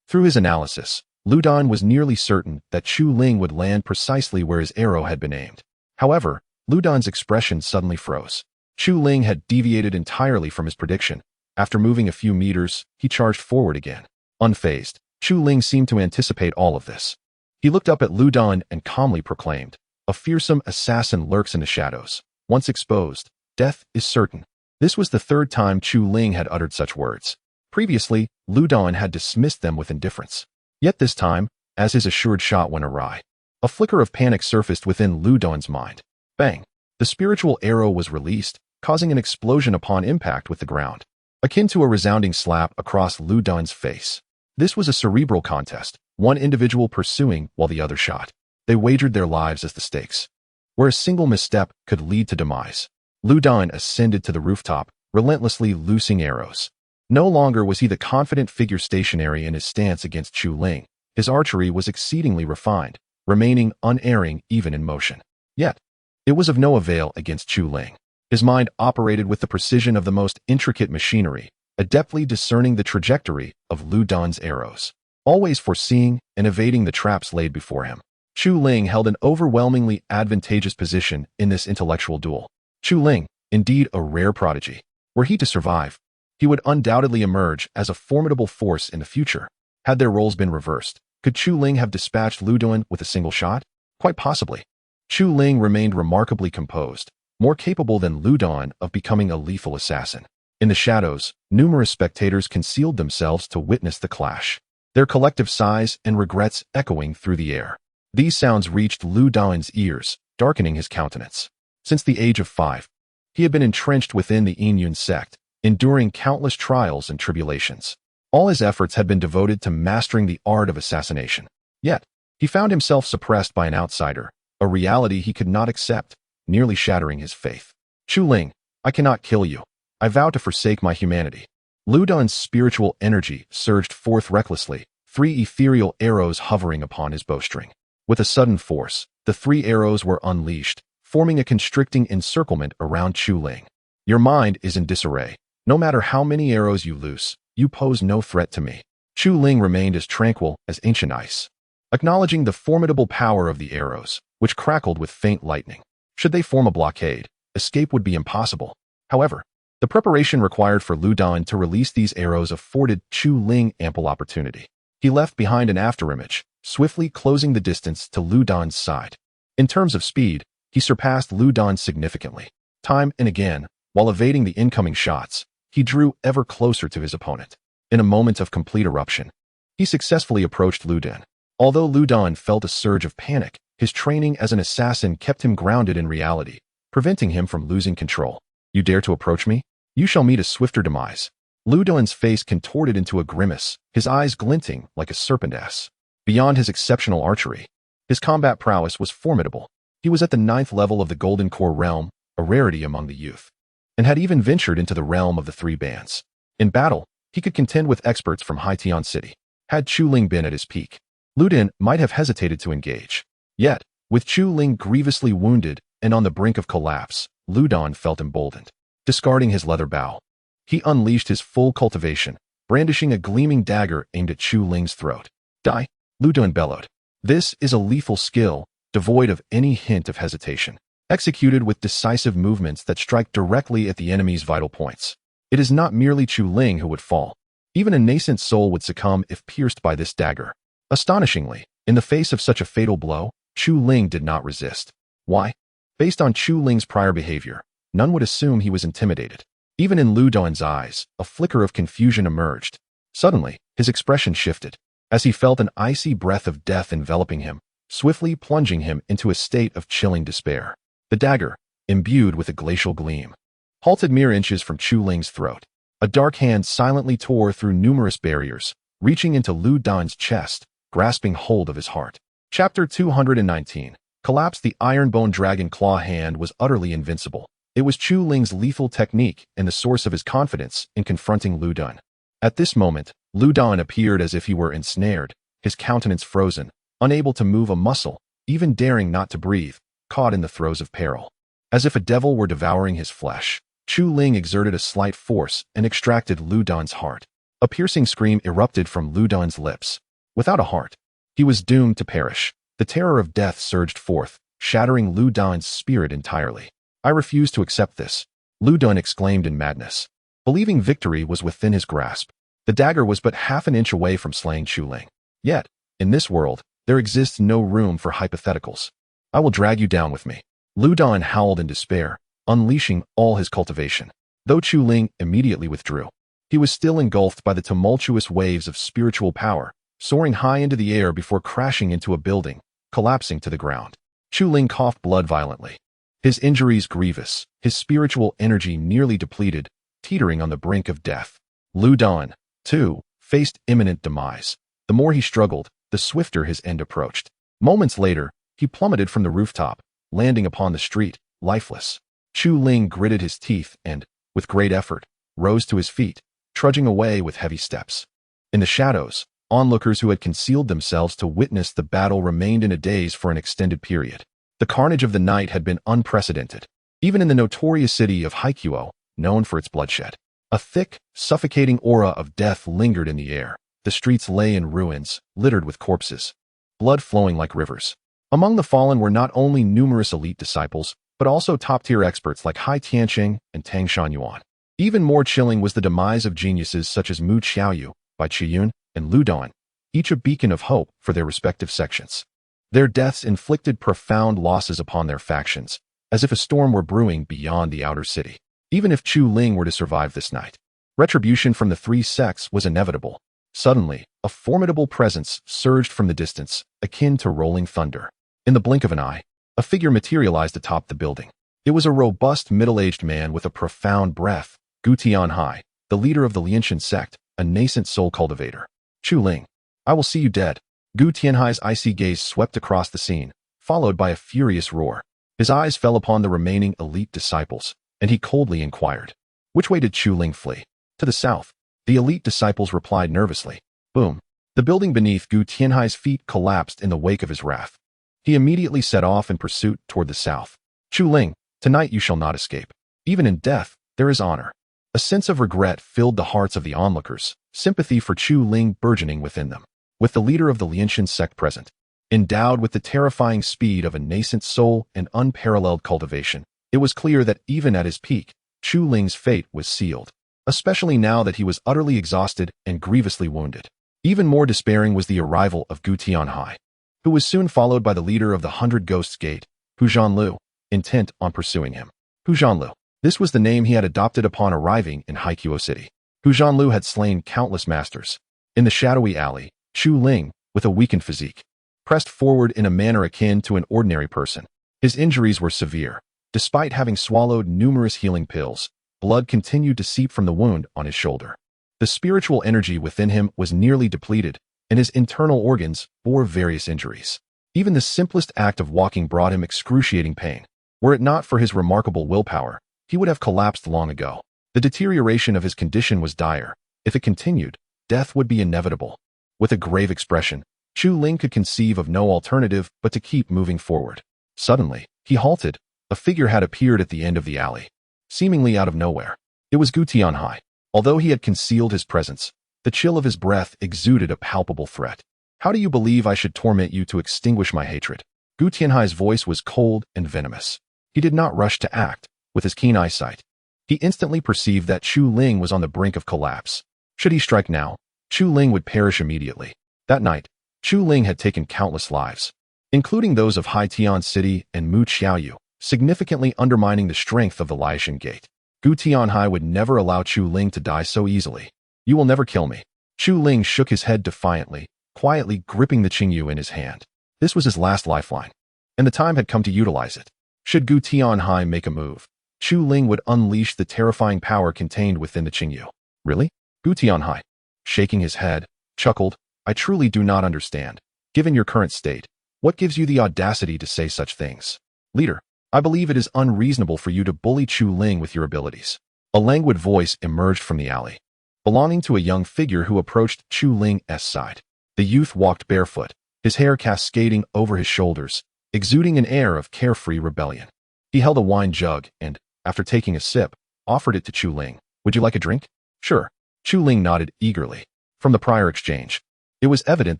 Through his analysis, Lu Don was nearly certain that Chu Ling would land precisely where his arrow had been aimed. However, Lu Don's expression suddenly froze. Chu Ling had deviated entirely from his prediction. After moving a few meters, he charged forward again. Unfazed, Chu Ling seemed to anticipate all of this. He looked up at Lu Don and calmly proclaimed, "A fearsome assassin lurks in the shadows. Once exposed, death is certain." This was the third time Chu Ling had uttered such words. Previously, Lu Don had dismissed them with indifference. Yet this time, as his assured shot went awry, a flicker of panic surfaced within Lu Don's mind. Bang! The spiritual arrow was released, causing an explosion upon impact with the ground, akin to a resounding slap across Lu Don's face. This was a cerebral contest, one individual pursuing while the other shot. They wagered their lives as the stakes, where a single misstep could lead to demise. Lu Don ascended to the rooftop, relentlessly loosing arrows. No longer was he the confident figure stationary in his stance against Chu Ling. His archery was exceedingly refined, remaining unerring even in motion. Yet, it was of no avail against Chu Ling. His mind operated with the precision of the most intricate machinery, adeptly discerning the trajectory of Lu Don's arrows, always foreseeing and evading the traps laid before him. Chu Ling held an overwhelmingly advantageous position in this intellectual duel. Chu Ling, indeed a rare prodigy. Were he to survive, he would undoubtedly emerge as a formidable force in the future. Had their roles been reversed, could Chu Ling have dispatched Lu Don with a single shot? Quite possibly. Chu Ling remained remarkably composed, more capable than Lu Don of becoming a lethal assassin. In the shadows, numerous spectators concealed themselves to witness the clash, their collective sighs and regrets echoing through the air. These sounds reached Lu Don's ears, darkening his countenance. Since the age of 5, he had been entrenched within the Yun sect, enduring countless trials and tribulations. All his efforts had been devoted to mastering the art of assassination. Yet, he found himself suppressed by an outsider, a reality he could not accept, nearly shattering his faith. "Chu Ling, I cannot kill you. I vow to forsake my humanity." Lu Don's spiritual energy surged forth recklessly, 3 ethereal arrows hovering upon his bowstring. With a sudden force, the 3 arrows were unleashed, forming a constricting encirclement around Chu Ling. "Your mind is in disarray. No matter how many arrows you loose, you pose no threat to me." Chu Ling remained as tranquil as ancient ice, acknowledging the formidable power of the arrows, which crackled with faint lightning. Should they form a blockade, escape would be impossible. However, the preparation required for Lu Don to release these arrows afforded Chu Ling ample opportunity. He left behind an afterimage, swiftly closing the distance to Lu Don's side. In terms of speed, he surpassed Lu Don significantly. Time and again, while evading the incoming shots, he drew ever closer to his opponent. In a moment of complete eruption, he successfully approached Lu Don. Although Lu Don felt a surge of panic, his training as an assassin kept him grounded in reality, preventing him from losing control. "You dare to approach me? You shall meet a swifter demise." Lu Don's face contorted into a grimace, his eyes glinting like a serpent's. Beyond his exceptional archery, his combat prowess was formidable. He was at the 9th level of the Golden Core realm, a rarity among the youth, and had even ventured into the realm of the 3 bands. In battle, he could contend with experts from Haitian City. Had Chu Ling been at his peak, Lu Don might have hesitated to engage. Yet, with Chu Ling grievously wounded and on the brink of collapse, Lu Don felt emboldened. Discarding his leather bow, he unleashed his full cultivation, brandishing a gleaming dagger aimed at Chu Ling's throat. "Die!" Lu Don bellowed. This is a lethal skill, devoid of any hint of hesitation, executed with decisive movements that strike directly at the enemy's vital points. It is not merely Chu Ling who would fall. Even a nascent soul would succumb if pierced by this dagger. Astonishingly, in the face of such a fatal blow, Chu Ling did not resist. Why? Based on Chu Ling's prior behavior, none would assume he was intimidated. Even in Lu Don's eyes, a flicker of confusion emerged. Suddenly, his expression shifted, as he felt an icy breath of death enveloping him, swiftly plunging him into a state of chilling despair. The dagger, imbued with a glacial gleam, halted mere inches from Chu Ling's throat. A dark hand silently tore through numerous barriers, reaching into Lu Dan's chest, grasping hold of his heart. Chapter 219. Collapse. The iron-bone dragon claw hand was utterly invincible. It was Chu Ling's lethal technique and the source of his confidence in confronting Lu Dan. At this moment, Lu Dan appeared as if he were ensnared, his countenance frozen, unable to move a muscle, even daring not to breathe, caught in the throes of peril. As if a devil were devouring his flesh, Chu Ling exerted a slight force and extracted Lu Dan's heart. A piercing scream erupted from Lu Dan's lips. Without a heart, he was doomed to perish. The terror of death surged forth, shattering Lu Dan's spirit entirely. I refuse to accept this, Lu Dan exclaimed in madness. Believing victory was within his grasp, the dagger was but half an inch away from slaying Chu Ling. Yet, in this world, there exists no room for hypotheticals. I will drag you down with me. Lu Dan howled in despair, unleashing all his cultivation. Though Chu Ling immediately withdrew, he was still engulfed by the tumultuous waves of spiritual power, soaring high into the air before crashing into a building, collapsing to the ground. Chu Ling coughed blood violently. His injuries grievous, his spiritual energy nearly depleted, teetering on the brink of death. Lu Dan, too, faced imminent demise. The more he struggled, the swifter his end approached. Moments later, he plummeted from the rooftop, landing upon the street, lifeless. Chu Ling gritted his teeth and, with great effort, rose to his feet, trudging away with heavy steps. In the shadows, onlookers who had concealed themselves to witness the battle remained in a daze for an extended period. The carnage of the night had been unprecedented, even in the notorious city of Haikyuu, known for its bloodshed. A thick, suffocating aura of death lingered in the air. The streets lay in ruins, littered with corpses, blood flowing like rivers. Among the fallen were not only numerous elite disciples, but also top-tier experts like Hai Tianqing and Tang Shunyuan. Even more chilling was the demise of geniuses such as Mu Xiaoyu, Bai Qiyun, and Lu Dan, each a beacon of hope for their respective sections. Their deaths inflicted profound losses upon their factions, as if a storm were brewing beyond the outer city. Even if Chu Ling were to survive this night, retribution from the three sects was inevitable. Suddenly, a formidable presence surged from the distance, akin to rolling thunder. In the blink of an eye, a figure materialized atop the building. It was a robust, middle-aged man with a profound breath, Gu Tianhai, the leader of the Lianshan sect, a nascent soul cultivator. Chu Ling, I will see you dead. Gu Tianhai's icy gaze swept across the scene, followed by a furious roar. His eyes fell upon the remaining elite disciples, and he coldly inquired, which way did Chu Ling flee? To the south. The elite disciples replied nervously. Boom. The building beneath Gu Tianhai's feet collapsed in the wake of his wrath. He immediately set off in pursuit toward the south. Chu Ling, tonight you shall not escape. Even in death, there is honor. A sense of regret filled the hearts of the onlookers, sympathy for Chu Ling burgeoning within them. With the leader of the Lianshan sect present, endowed with the terrifying speed of a nascent soul and unparalleled cultivation, it was clear that even at his peak, Chu Ling's fate was sealed, especially now that he was utterly exhausted and grievously wounded. Even more despairing was the arrival of Gu Tianhai, who was soon followed by the leader of the 100 Ghosts Gate, Hu Zhanlu, intent on pursuing him. Hu Zhanlu. This was the name he had adopted upon arriving in Haikyuu City. Hu Zhanlu had slain countless masters. In the shadowy alley, Chu Ling, with a weakened physique, pressed forward in a manner akin to an ordinary person. His injuries were severe. Despite having swallowed numerous healing pills, blood continued to seep from the wound on his shoulder. The spiritual energy within him was nearly depleted, and his internal organs bore various injuries. Even the simplest act of walking brought him excruciating pain. Were it not for his remarkable willpower, he would have collapsed long ago. The deterioration of his condition was dire. If it continued, death would be inevitable. With a grave expression, Chu Ling could conceive of no alternative but to keep moving forward. Suddenly, he halted. A figure had appeared at the end of the alley, seemingly out of nowhere. It was Gu Tianhai. Although he had concealed his presence, the chill of his breath exuded a palpable threat. How do you believe I should torment you to extinguish my hatred? Gu Tianhai's voice was cold and venomous. He did not rush to act. With his keen eyesight, he instantly perceived that Chu Ling was on the brink of collapse. Should he strike now, Chu Ling would perish immediately. That night, Chu Ling had taken countless lives, including those of Hai Tian City and Mu Xiaoyu, significantly undermining the strength of the Lianshan Gate. Gu Tianhai would never allow Chu Ling to die so easily. You will never kill me. Chu Ling shook his head defiantly, quietly gripping the Qingyu in his hand. This was his last lifeline, and the time had come to utilize it. Should Gu Tianhai make a move, Chu Ling would unleash the terrifying power contained within the Qingyu. Really? Gu Tianhai. Shaking his head, chuckled, I truly do not understand. Given your current state, what gives you the audacity to say such things? Leader, I believe it is unreasonable for you to bully Chu Ling with your abilities. A languid voice emerged from the alley, belonging to a young figure who approached Chu Ling's side. The youth walked barefoot, his hair cascading over his shoulders, exuding an air of carefree rebellion. He held a wine jug and, after taking a sip, offered it to Chu Ling. Would you like a drink? Sure. Chu Ling nodded eagerly. From the prior exchange, it was evident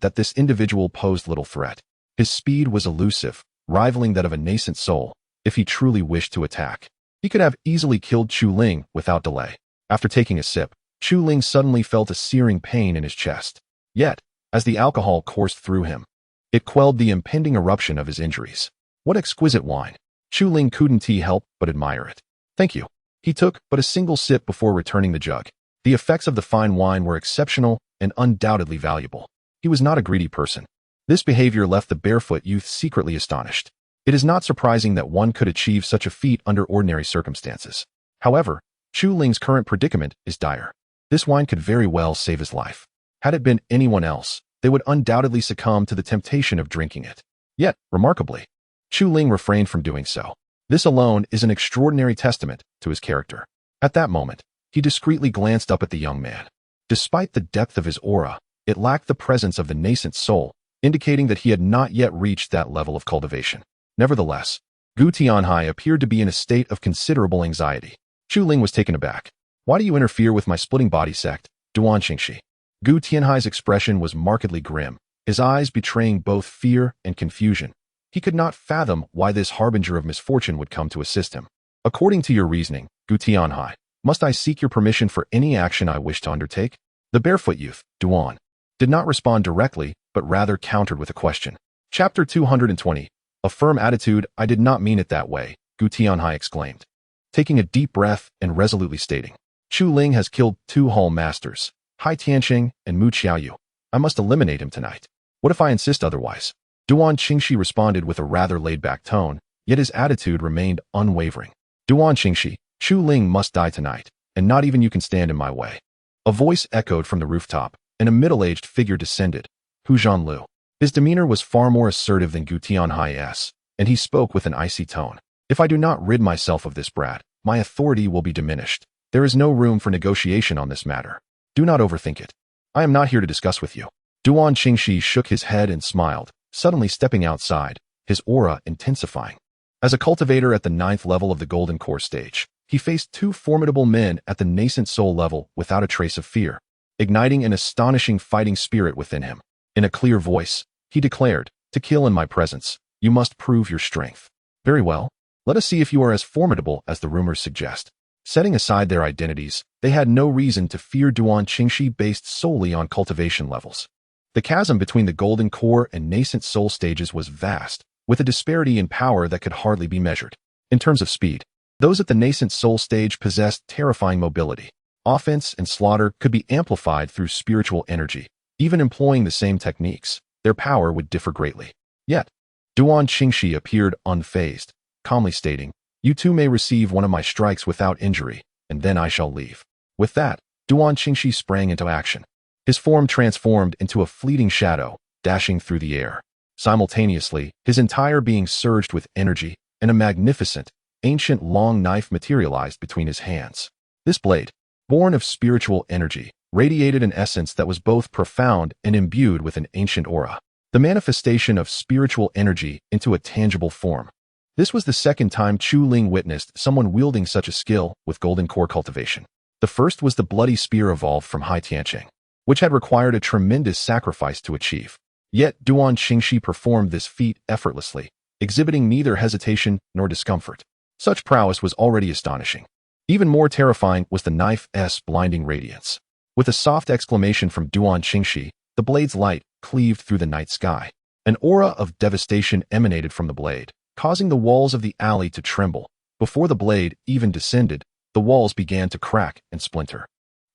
that this individual posed little threat. His speed was elusive, rivaling that of a nascent soul. If he truly wished to attack, he could have easily killed Chu Ling without delay. After taking a sip, Chu Ling suddenly felt a searing pain in his chest. Yet, as the alcohol coursed through him, it quelled the impending eruption of his injuries. What exquisite wine! Chu Ling couldn't help but admire it. Thank you. He took but a single sip before returning the jug. The effects of the fine wine were exceptional and undoubtedly valuable. He was not a greedy person. This behavior left the barefoot youth secretly astonished. It is not surprising that one could achieve such a feat under ordinary circumstances. However, Chu Ling's current predicament is dire. This wine could very well save his life. Had it been anyone else, they would undoubtedly succumb to the temptation of drinking it. Yet, remarkably, Chu Ling refrained from doing so. This alone is an extraordinary testament to his character. At that moment, he discreetly glanced up at the young man. Despite the depth of his aura, it lacked the presence of the nascent soul, indicating that he had not yet reached that level of cultivation. Nevertheless, Gu Tianhai appeared to be in a state of considerable anxiety. Chu Ling was taken aback. Why do you interfere with my splitting body sect, Duan Qingxi? Gu Tianhai's expression was markedly grim, his eyes betraying both fear and confusion. He could not fathom why this harbinger of misfortune would come to assist him. According to your reasoning, Gu Tianhai, must I seek your permission for any action I wish to undertake? The barefoot youth, Duan, did not respond directly, but rather countered with a question. Chapter 220. A firm attitude. I did not mean it that way, Gu Tianhai exclaimed, taking a deep breath and resolutely stating. Chu Ling has killed 2 Hall Masters, Hai Tianqing and Mu Qiaoyu. I must eliminate him tonight. What if I insist otherwise? Duan Qingxi responded with a rather laid-back tone, yet his attitude remained unwavering. Duan Qingxi, Chu Ling must die tonight, and not even you can stand in my way. A voice echoed from the rooftop, and a middle-aged figure descended, Hu Zhanlu. His demeanor was far more assertive than Gu Tianhai's, and he spoke with an icy tone. If I do not rid myself of this brat, my authority will be diminished. There is no room for negotiation on this matter. Do not overthink it. I am not here to discuss with you. Duan Qingxi shook his head and smiled, suddenly stepping outside, his aura intensifying. As a cultivator at the 9th level of the Golden Core stage, he faced 2 formidable men at the nascent soul level without a trace of fear, igniting an astonishing fighting spirit within him. In a clear voice, he declared, to kill in my presence, you must prove your strength. Very well. Let us see if you are as formidable as the rumors suggest. Setting aside their identities, they had no reason to fear Duan Qingxi based solely on cultivation levels. The chasm between the Golden Core and nascent soul stages was vast, with a disparity in power that could hardly be measured. In terms of speed, those at the nascent soul stage possessed terrifying mobility. Offense and slaughter could be amplified through spiritual energy. Even employing the same techniques, their power would differ greatly. Yet, Duan Qingxi appeared unfazed, calmly stating, you two may receive one of my strikes without injury, and then I shall leave. With that, Duan Qingxi sprang into action. His form transformed into a fleeting shadow, dashing through the air. Simultaneously, his entire being surged with energy, and a magnificent, ancient long knife materialized between his hands. This blade, born of spiritual energy, radiated an essence that was both profound and imbued with an ancient aura, the manifestation of spiritual energy into a tangible form. This was the second time Chu Ling witnessed someone wielding such a skill with Golden Core cultivation. The first was the bloody spear evolved from Hai Tianqing, which had required a tremendous sacrifice to achieve. Yet Duan Qingxi performed this feat effortlessly, exhibiting neither hesitation nor discomfort. Such prowess was already astonishing. Even more terrifying was the knife's blinding radiance. With a soft exclamation from Duan Qingxi, the blade's light cleaved through the night sky. An aura of devastation emanated from the blade, causing the walls of the alley to tremble. Before the blade even descended, the walls began to crack and splinter.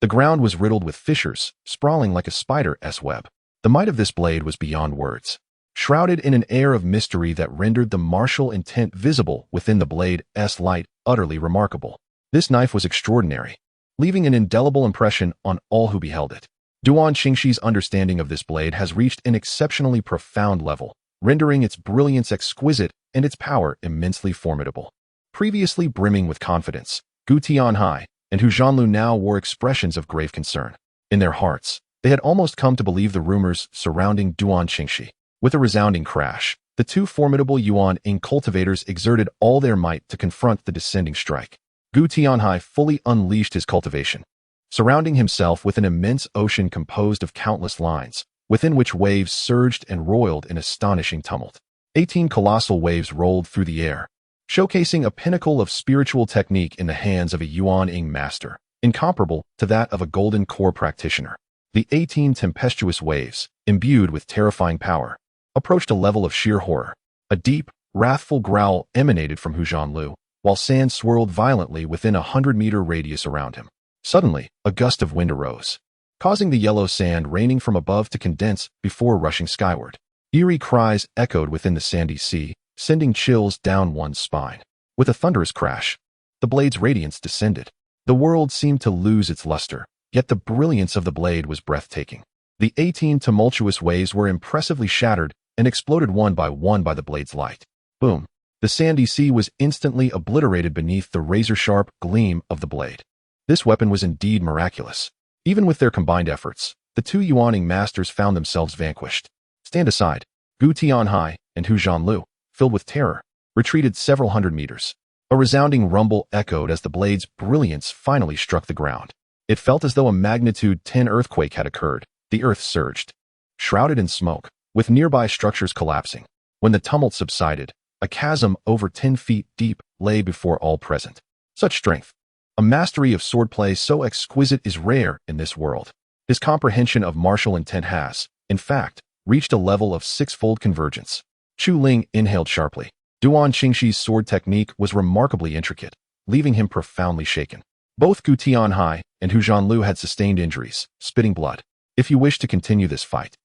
The ground was riddled with fissures, sprawling like a spider's web. The might of this blade was beyond words, shrouded in an air of mystery that rendered the martial intent visible within the blade's light utterly remarkable. This knife was extraordinary, leaving an indelible impression on all who beheld it. Duan Qingxi's understanding of this blade has reached an exceptionally profound level, rendering its brilliance exquisite and its power immensely formidable. Previously brimming with confidence, Gu Tianhai and Hu Zhanlu now wore expressions of grave concern. In their hearts, they had almost come to believe the rumors surrounding Duan Qingxi. With a resounding crash, the two formidable Yuan-Ing cultivators exerted all their might to confront the descending strike. Gu Tianhai fully unleashed his cultivation, surrounding himself with an immense ocean composed of countless lines, within which waves surged and roiled in astonishing tumult. 18 colossal waves rolled through the air, showcasing a pinnacle of spiritual technique in the hands of a Yuan-Ing master, incomparable to that of a golden core practitioner. The 18 tempestuous waves, imbued with terrifying power, approached a level of sheer horror. A deep, wrathful growl emanated from Hu Zhanlu, while sand swirled violently within a 100-meter radius around him. Suddenly, a gust of wind arose, causing the yellow sand raining from above to condense before rushing skyward. Eerie cries echoed within the sandy sea, sending chills down one's spine. With a thunderous crash, the blade's radiance descended. The world seemed to lose its luster, yet the brilliance of the blade was breathtaking. The 18 tumultuous waves were impressively shattered and exploded one by the blade's light. Boom! The sandy sea was instantly obliterated beneath the razor-sharp gleam of the blade. This weapon was indeed miraculous. Even with their combined efforts, the two Yuan-Ing masters found themselves vanquished. Stand aside. Gu Tianhai and Hu Zhanlu, filled with terror, retreated several hundred meters. A resounding rumble echoed as the blade's brilliance finally struck the ground. It felt as though a magnitude 10 earthquake had occurred. The earth surged, shrouded in smoke, with nearby structures collapsing. When the tumult subsided, a chasm over 10 feet deep lay before all present. Such strength, a mastery of swordplay so exquisite is rare in this world. His comprehension of martial intent has, in fact, reached a level of six-fold convergence. Chu Ling inhaled sharply. Duan Qingxi's sword technique was remarkably intricate, leaving him profoundly shaken. Both Gu Tianhai and Hu Zhanlu had sustained injuries, spitting blood. If you wish to continue this fight,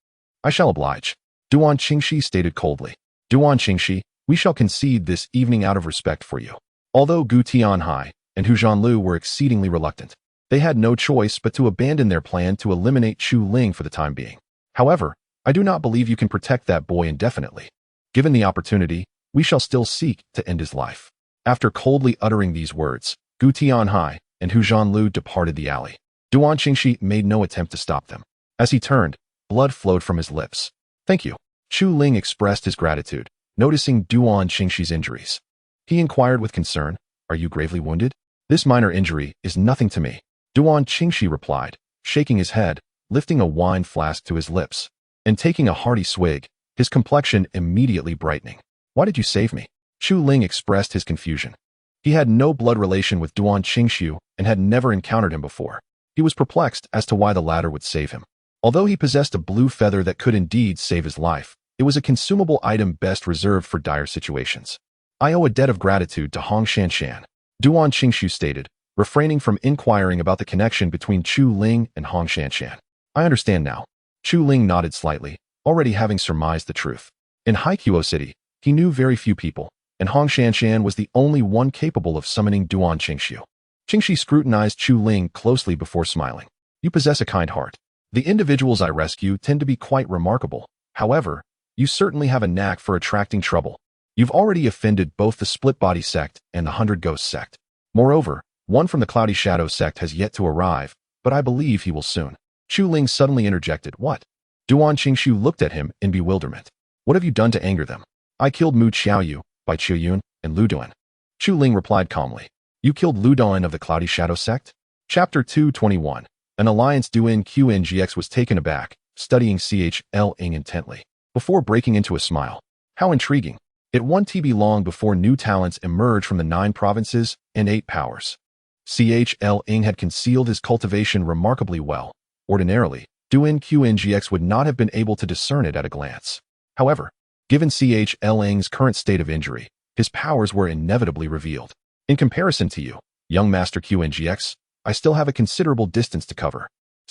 I shall oblige, Duan Qingxi stated coldly. Duan Qingxi, we shall concede this evening out of respect for you. Although Gu Tianhai and Hu Zhanlu were exceedingly reluctant, they had no choice but to abandon their plan to eliminate Chu Ling for the time being. However, I do not believe you can protect that boy indefinitely. Given the opportunity, we shall still seek to end his life. After coldly uttering these words, Gu Tianhai and Hu Zhanlu departed the alley. Duan Qingxi made no attempt to stop them. As he turned, blood flowed from his lips. Thank you. Chu Ling expressed his gratitude, noticing Duan Qingxi's injuries. He inquired with concern, "Are you gravely wounded?" "This minor injury is nothing to me," Duan Qingxi replied, shaking his head, lifting a wine flask to his lips, and taking a hearty swig, his complexion immediately brightening. "Why did you save me?" Chu Ling expressed his confusion. He had no blood relation with Duan Qingxiu and had never encountered him before. He was perplexed as to why the latter would save him. Although he possessed a blue feather that could indeed save his life, it was a consumable item best reserved for dire situations. "I owe a debt of gratitude to Hong Shanshan," Duan Qingxiu stated, refraining from inquiring about the connection between Chu Ling and Hong Shanshan. "I understand now." Chu Ling nodded slightly, already having surmised the truth. In Haiqiuo City, he knew very few people, and Hong Shanshan was the only one capable of summoning Duan Qingxiu. Qingxi scrutinized Chu Ling closely before smiling. "You possess a kind heart. The individuals I rescue tend to be quite remarkable. However, you certainly have a knack for attracting trouble. You've already offended both the Split Body sect and the 100 Ghosts sect. Moreover, one from the Cloudy Shadow sect has yet to arrive, but I believe he will soon." Chu Ling suddenly interjected, "What?" Duan Qingxiu looked at him in bewilderment. "What have you done to anger them?" "I killed Mu Qiaoyu, Bai Qiuyun, and Lu Duan." Chu Ling replied calmly. "You killed Lu Duan of the Cloudy Shadow sect?" Chapter 221. An alliance. Duan Qingx was taken aback, studying Ling intently, before breaking into a smile. How intriguing. It won't be long before new talents emerge from the 9 provinces and 8 powers. Ling had concealed his cultivation remarkably well. Ordinarily, Duan Qingx would not have been able to discern it at a glance. However, given Ling's current state of injury, his powers were inevitably revealed. "In comparison to you, young Master Qingx, I still have a considerable distance to cover,"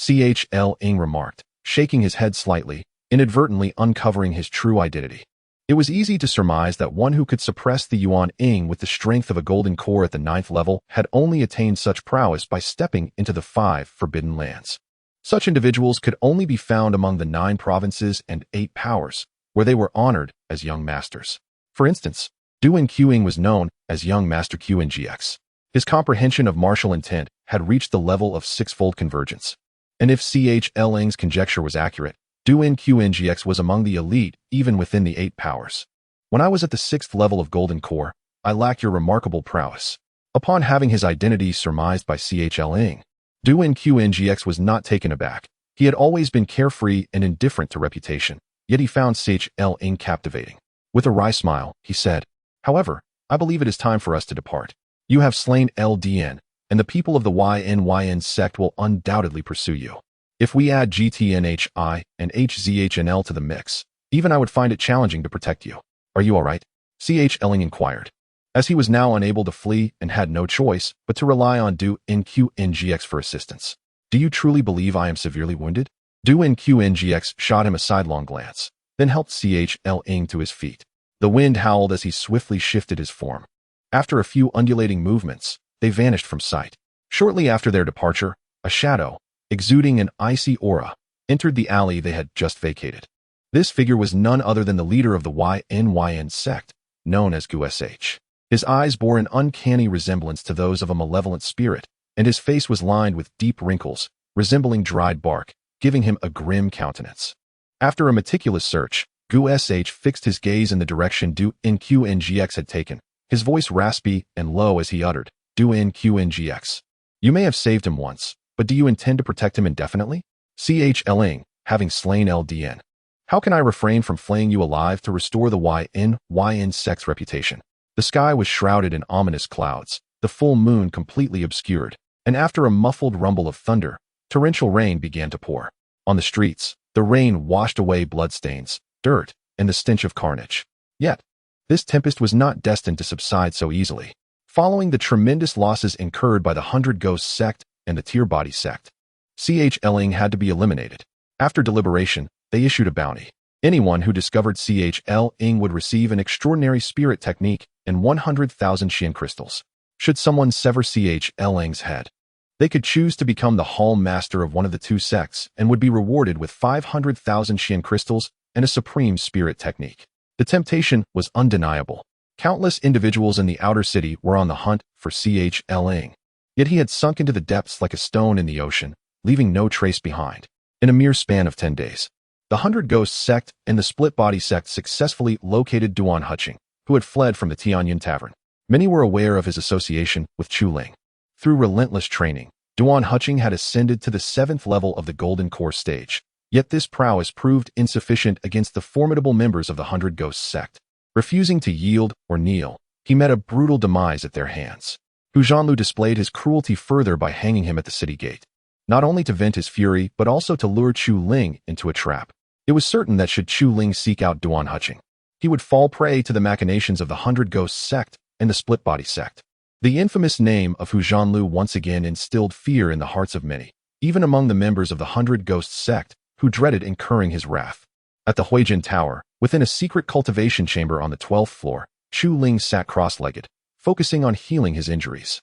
Ling remarked, shaking his head slightly, inadvertently uncovering his true identity. It was easy to surmise that one who could suppress the Yuan-Ing with the strength of a golden core at the 9th level had only attained such prowess by stepping into the 5 forbidden lands. Such individuals could only be found among the 9 provinces and 8 powers, where they were honored as young masters. For instance, Duan Qing was known as Young Master QNGX. His comprehension of martial intent had reached the level of 6-fold convergence. And if Chu Ling's conjecture was accurate, Duan QNGX was among the elite even within the 8 powers. When I was at the 6th level of Golden Core, I lacked your remarkable prowess. Upon having his identity surmised by Chu Ling, Duan QNGX was not taken aback. He had always been carefree and indifferent to reputation, yet he found Chu Ling captivating. With a wry smile, he said, "However, I believe it is time for us to depart. You have slain LDN, and the people of the YNYN sect will undoubtedly pursue you. If we add GTNHI and HZHNL to the mix, even I would find it challenging to protect you. Are you all right?" Chu Ling inquired, as he was now unable to flee and had no choice but to rely on Du NQNGX for assistance. "Do you truly believe I am severely wounded?" Du NQNGX shot him a sidelong glance, then helped Chu Ling to his feet. The wind howled as he swiftly shifted his form. After a few undulating movements, they vanished from sight. Shortly after their departure, a shadow, exuding an icy aura, entered the alley they had just vacated. This figure was none other than the leader of the YNYN sect, known as GUSH. His eyes bore an uncanny resemblance to those of a malevolent spirit, and his face was lined with deep wrinkles, resembling dried bark, giving him a grim countenance. After a meticulous search, GUSH fixed his gaze in the direction Du NQNGX had taken, his voice raspy and low as he uttered, "Du NQNGX. You may have saved him once, but do you intend to protect him indefinitely?" Chu Ling, having slain LDN. "How can I refrain from flaying you alive to restore the YNYN sect's reputation?" The sky was shrouded in ominous clouds, the full moon completely obscured, and after a muffled rumble of thunder, torrential rain began to pour. On the streets, the rain washed away bloodstains, dirt, and the stench of carnage. Yet, this tempest was not destined to subside so easily. Following the tremendous losses incurred by the 100 Ghosts sect and the Tear Body sect, Chu Ling had to be eliminated. After deliberation, they issued a bounty. Anyone who discovered Chu Ling would receive an extraordinary spirit technique and 100,000 Xian crystals. Should someone sever Chu Ling's head, they could choose to become the hall master of one of the 2 sects and would be rewarded with 500,000 Xian crystals and a supreme spirit technique. The temptation was undeniable. Countless individuals in the outer city were on the hunt for Chu Ling. Yet he had sunk into the depths like a stone in the ocean, leaving no trace behind. In a mere span of 10 days, the 100 Ghosts sect and the Split Body sect successfully located Duan Huching, who had fled from the Tianyan Tavern. Many were aware of his association with Chu Ling. Through relentless training, Duan Huching had ascended to the 7th level of the Golden Core stage. Yet this prowess proved insufficient against the formidable members of the 100 Ghosts sect. Refusing to yield or kneel, he met a brutal demise at their hands. Hu Zhanlu displayed his cruelty further by hanging him at the city gate, not only to vent his fury but also to lure Chu Ling into a trap. It was certain that should Chu Ling seek out Duan Huching, he would fall prey to the machinations of the 100 Ghosts sect and the Split Body sect. The infamous name of Hu Zhanlu once again instilled fear in the hearts of many, even among the members of the 100 Ghosts sect, who dreaded incurring his wrath. At the Huijin Tower, within a secret cultivation chamber on the 12th floor, Chu Ling sat cross-legged, focusing on healing his injuries.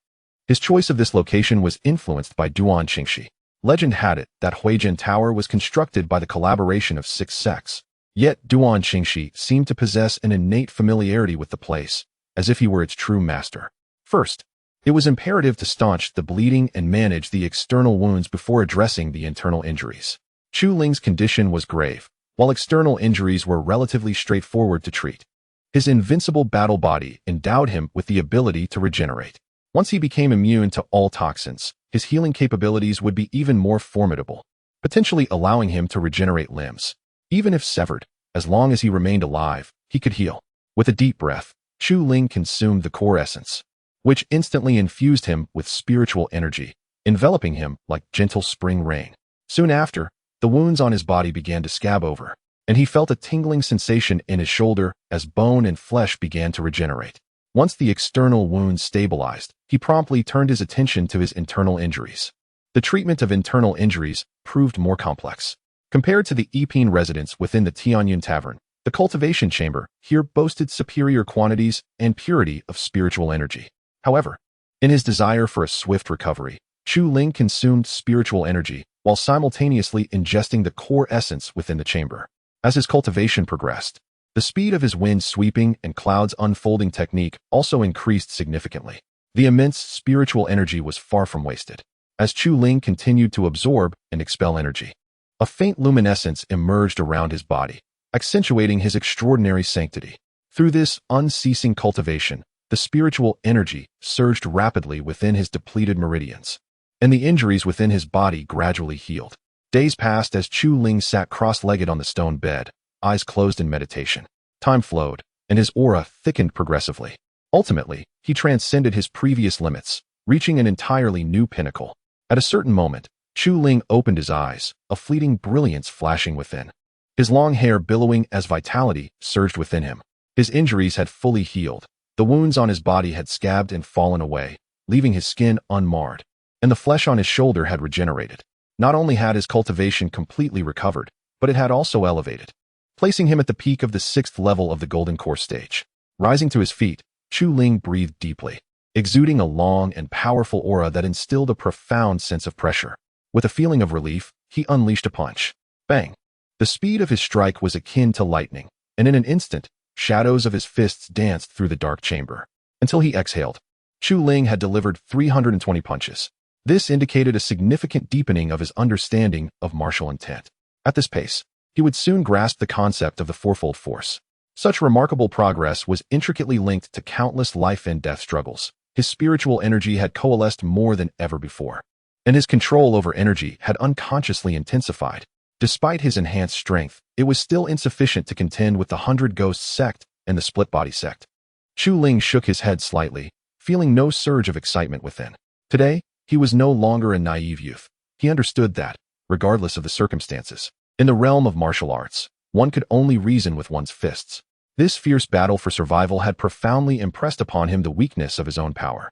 His choice of this location was influenced by Duan Qingxi. Legend had it that Huijin Tower was constructed by the collaboration of 6 sects. Yet Duan Qingxi seemed to possess an innate familiarity with the place, as if he were its true master. First, it was imperative to staunch the bleeding and manage the external wounds before addressing the internal injuries. Chu Ling's condition was grave, while external injuries were relatively straightforward to treat. His invincible battle body endowed him with the ability to regenerate. Once he became immune to all toxins, his healing capabilities would be even more formidable, potentially allowing him to regenerate limbs. Even if severed, as long as he remained alive, he could heal. With a deep breath, Chu Ling consumed the core essence, which instantly infused him with spiritual energy, enveloping him like gentle spring rain. Soon after, the wounds on his body began to scab over, and he felt a tingling sensation in his shoulder as bone and flesh began to regenerate. Once the external wounds stabilized, he promptly turned his attention to his internal injuries. The treatment of internal injuries proved more complex. Compared to the Epine residence within the Tianyan Tavern, the cultivation chamber here boasted superior quantities and purity of spiritual energy. However, in his desire for a swift recovery, Chu Ling consumed spiritual energy while simultaneously ingesting the core essence within the chamber. As his cultivation progressed, the speed of his wind sweeping and clouds unfolding technique also increased significantly. The immense spiritual energy was far from wasted. As Chu Ling continued to absorb and expel energy, a faint luminescence emerged around his body, accentuating his extraordinary sanctity. Through this unceasing cultivation, the spiritual energy surged rapidly within his depleted meridians, and the injuries within his body gradually healed. Days passed as Chu Ling sat cross-legged on the stone bed, eyes closed in meditation. Time flowed, and his aura thickened progressively. Ultimately, he transcended his previous limits, reaching an entirely new pinnacle. At a certain moment, Chu Ling opened his eyes, a fleeting brilliance flashing within. His long hair billowing as vitality surged within him. His injuries had fully healed. The wounds on his body had scabbed and fallen away, leaving his skin unmarred, and the flesh on his shoulder had regenerated. Not only had his cultivation completely recovered, but it had also elevated, placing him at the peak of the 6th level of the Golden Core stage. Rising to his feet, Chu Ling breathed deeply, exuding a long and powerful aura that instilled a profound sense of pressure. With a feeling of relief, he unleashed a punch. Bang! The speed of his strike was akin to lightning, and in an instant, shadows of his fists danced through the dark chamber. Until he exhaled, Chu Ling had delivered 320 punches. This indicated a significant deepening of his understanding of martial intent. At this pace, he would soon grasp the concept of the fourfold force. Such remarkable progress was intricately linked to countless life and death struggles. His spiritual energy had coalesced more than ever before, and his control over energy had unconsciously intensified. Despite his enhanced strength, it was still insufficient to contend with the 100 Ghosts sect and the Split Body sect. Chu Ling shook his head slightly, feeling no surge of excitement within. Today, he was no longer a naive youth. He understood that, regardless of the circumstances, in the realm of martial arts, one could only reason with one's fists. This fierce battle for survival had profoundly impressed upon him the weakness of his own power.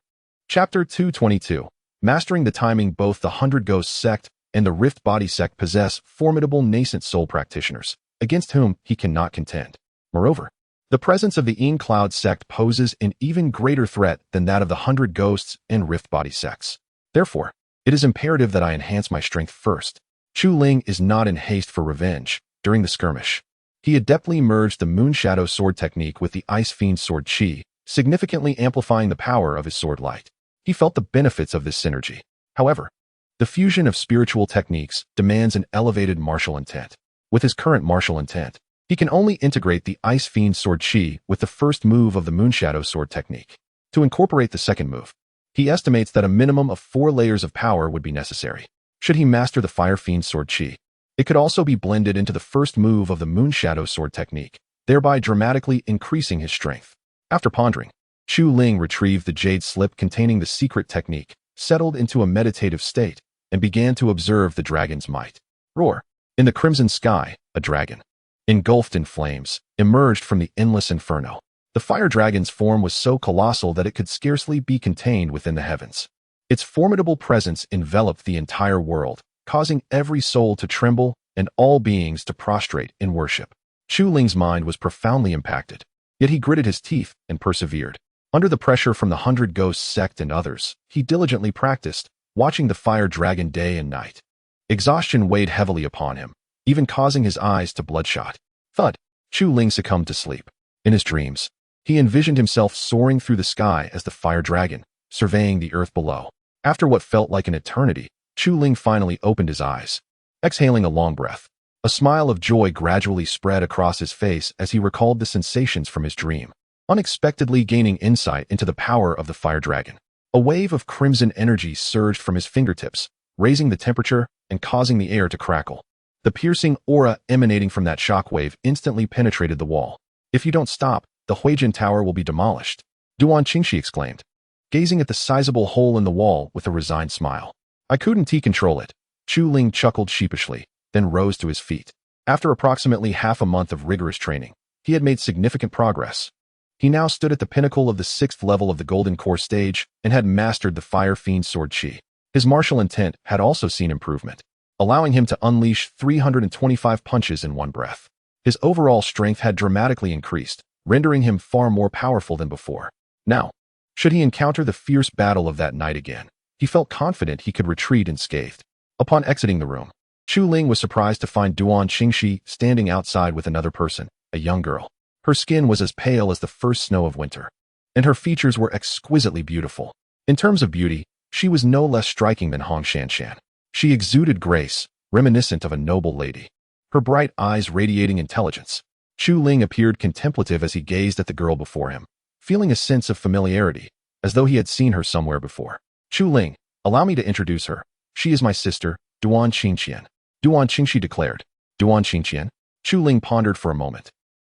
Chapter 222. Mastering the timing. Both the 100 Ghosts sect and the Rift Body sect possess formidable nascent soul practitioners, against whom he cannot contend. Moreover, the presence of the Cloud sect poses an even greater threat than that of the 100 Ghosts and Rift Body sects. Therefore, it is imperative that I enhance my strength first. Chu Ling is not in haste for revenge. During the skirmish, he adeptly merged the Moonshadow sword technique with the Ice Fiend sword chi, significantly amplifying the power of his sword light. He felt the benefits of this synergy. However, the fusion of spiritual techniques demands an elevated martial intent. With his current martial intent, he can only integrate the Ice Fiend sword chi with the first move of the Moonshadow sword technique. To incorporate the second move, he estimates that a minimum of 4 layers of power would be necessary. Should he master the Fire Fiend sword chi, it could also be blended into the first move of the Moonshadow sword technique, thereby dramatically increasing his strength. After pondering, Chu Ling retrieved the jade slip containing the secret technique, settled into a meditative state, and began to observe the dragon's might. Roar! In the crimson sky, a dragon, engulfed in flames, emerged from the endless inferno. The fire dragon's form was so colossal that it could scarcely be contained within the heavens. Its formidable presence enveloped the entire world, causing every soul to tremble and all beings to prostrate in worship. Chu Ling's mind was profoundly impacted, yet he gritted his teeth and persevered. Under the pressure from the 100 Ghosts sect and others, he diligently practiced, watching the fire dragon day and night. Exhaustion weighed heavily upon him, even causing his eyes to bloodshot. Thud! Chu Ling succumbed to sleep. In his dreams, he envisioned himself soaring through the sky as the fire dragon, surveying the earth below. After what felt like an eternity, Chu Ling finally opened his eyes. Exhaling a long breath, a smile of joy gradually spread across his face as he recalled the sensations from his dream, unexpectedly gaining insight into the power of the fire dragon. A wave of crimson energy surged from his fingertips, raising the temperature and causing the air to crackle. The piercing aura emanating from that shockwave instantly penetrated the wall. If you don't stop, the Huijin Tower will be demolished, Duan Qingxi exclaimed, gazing at the sizable hole in the wall with a resigned smile. I couldn't control it. Chu Ling chuckled sheepishly, then rose to his feet. After approximately half a month of rigorous training, he had made significant progress. He now stood at the pinnacle of the 6th level of the Golden Core stage and had mastered the Fire Fiend sword chi. His martial intent had also seen improvement, allowing him to unleash 325 punches in one breath. His overall strength had dramatically increased, rendering him far more powerful than before. Now, should he encounter the fierce battle of that night again, he felt confident he could retreat unscathed. Upon exiting the room, Chu Ling was surprised to find Duan Qingxi standing outside with another person, a young girl. Her skin was as pale as the first snow of winter, and her features were exquisitely beautiful. In terms of beauty, she was no less striking than Hong Shanshan. She exuded grace, reminiscent of a noble lady, her bright eyes radiating intelligence. Chu Ling appeared contemplative as he gazed at the girl before him, feeling a sense of familiarity, as though he had seen her somewhere before. Chu Ling, allow me to introduce her. She is my sister, Duan Qingxian. Duan Qingxi declared. Duan Qingxian? Chu Ling pondered for a moment,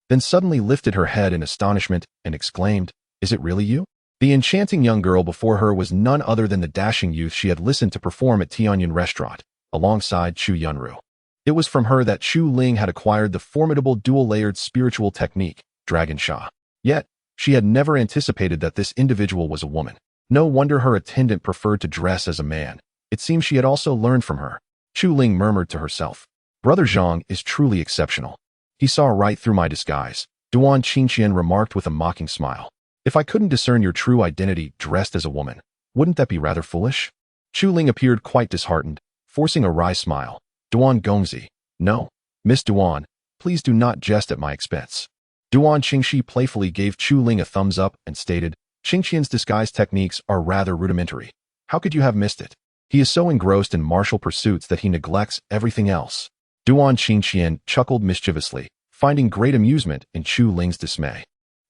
then suddenly lifted her head in astonishment and exclaimed, "Is it really you?" The enchanting young girl before her was none other than the dashing youth she had listened to perform at Tianyun Restaurant, alongside Chu Yunru. It was from her that Chu Ling had acquired the formidable dual-layered spiritual technique, Dragon Sha. Yet, she had never anticipated that this individual was a woman. No wonder her attendant preferred to dress as a man. It seems she had also learned from her. Chu Ling murmured to herself, "Brother Zhang is truly exceptional. He saw right through my disguise." Duan Qingxian remarked with a mocking smile. "If I couldn't discern your true identity dressed as a woman, wouldn't that be rather foolish?" Chu Ling appeared quite disheartened, forcing a wry smile. "Duan Gongzi, no. Miss Duan, please do not jest at my expense." Duan Qingxi playfully gave Chu Ling a thumbs up and stated, "Qingxian's disguise techniques are rather rudimentary. How could you have missed it? He is so engrossed in martial pursuits that he neglects everything else." Duan Qingxian chuckled mischievously, finding great amusement in Chu Ling's dismay.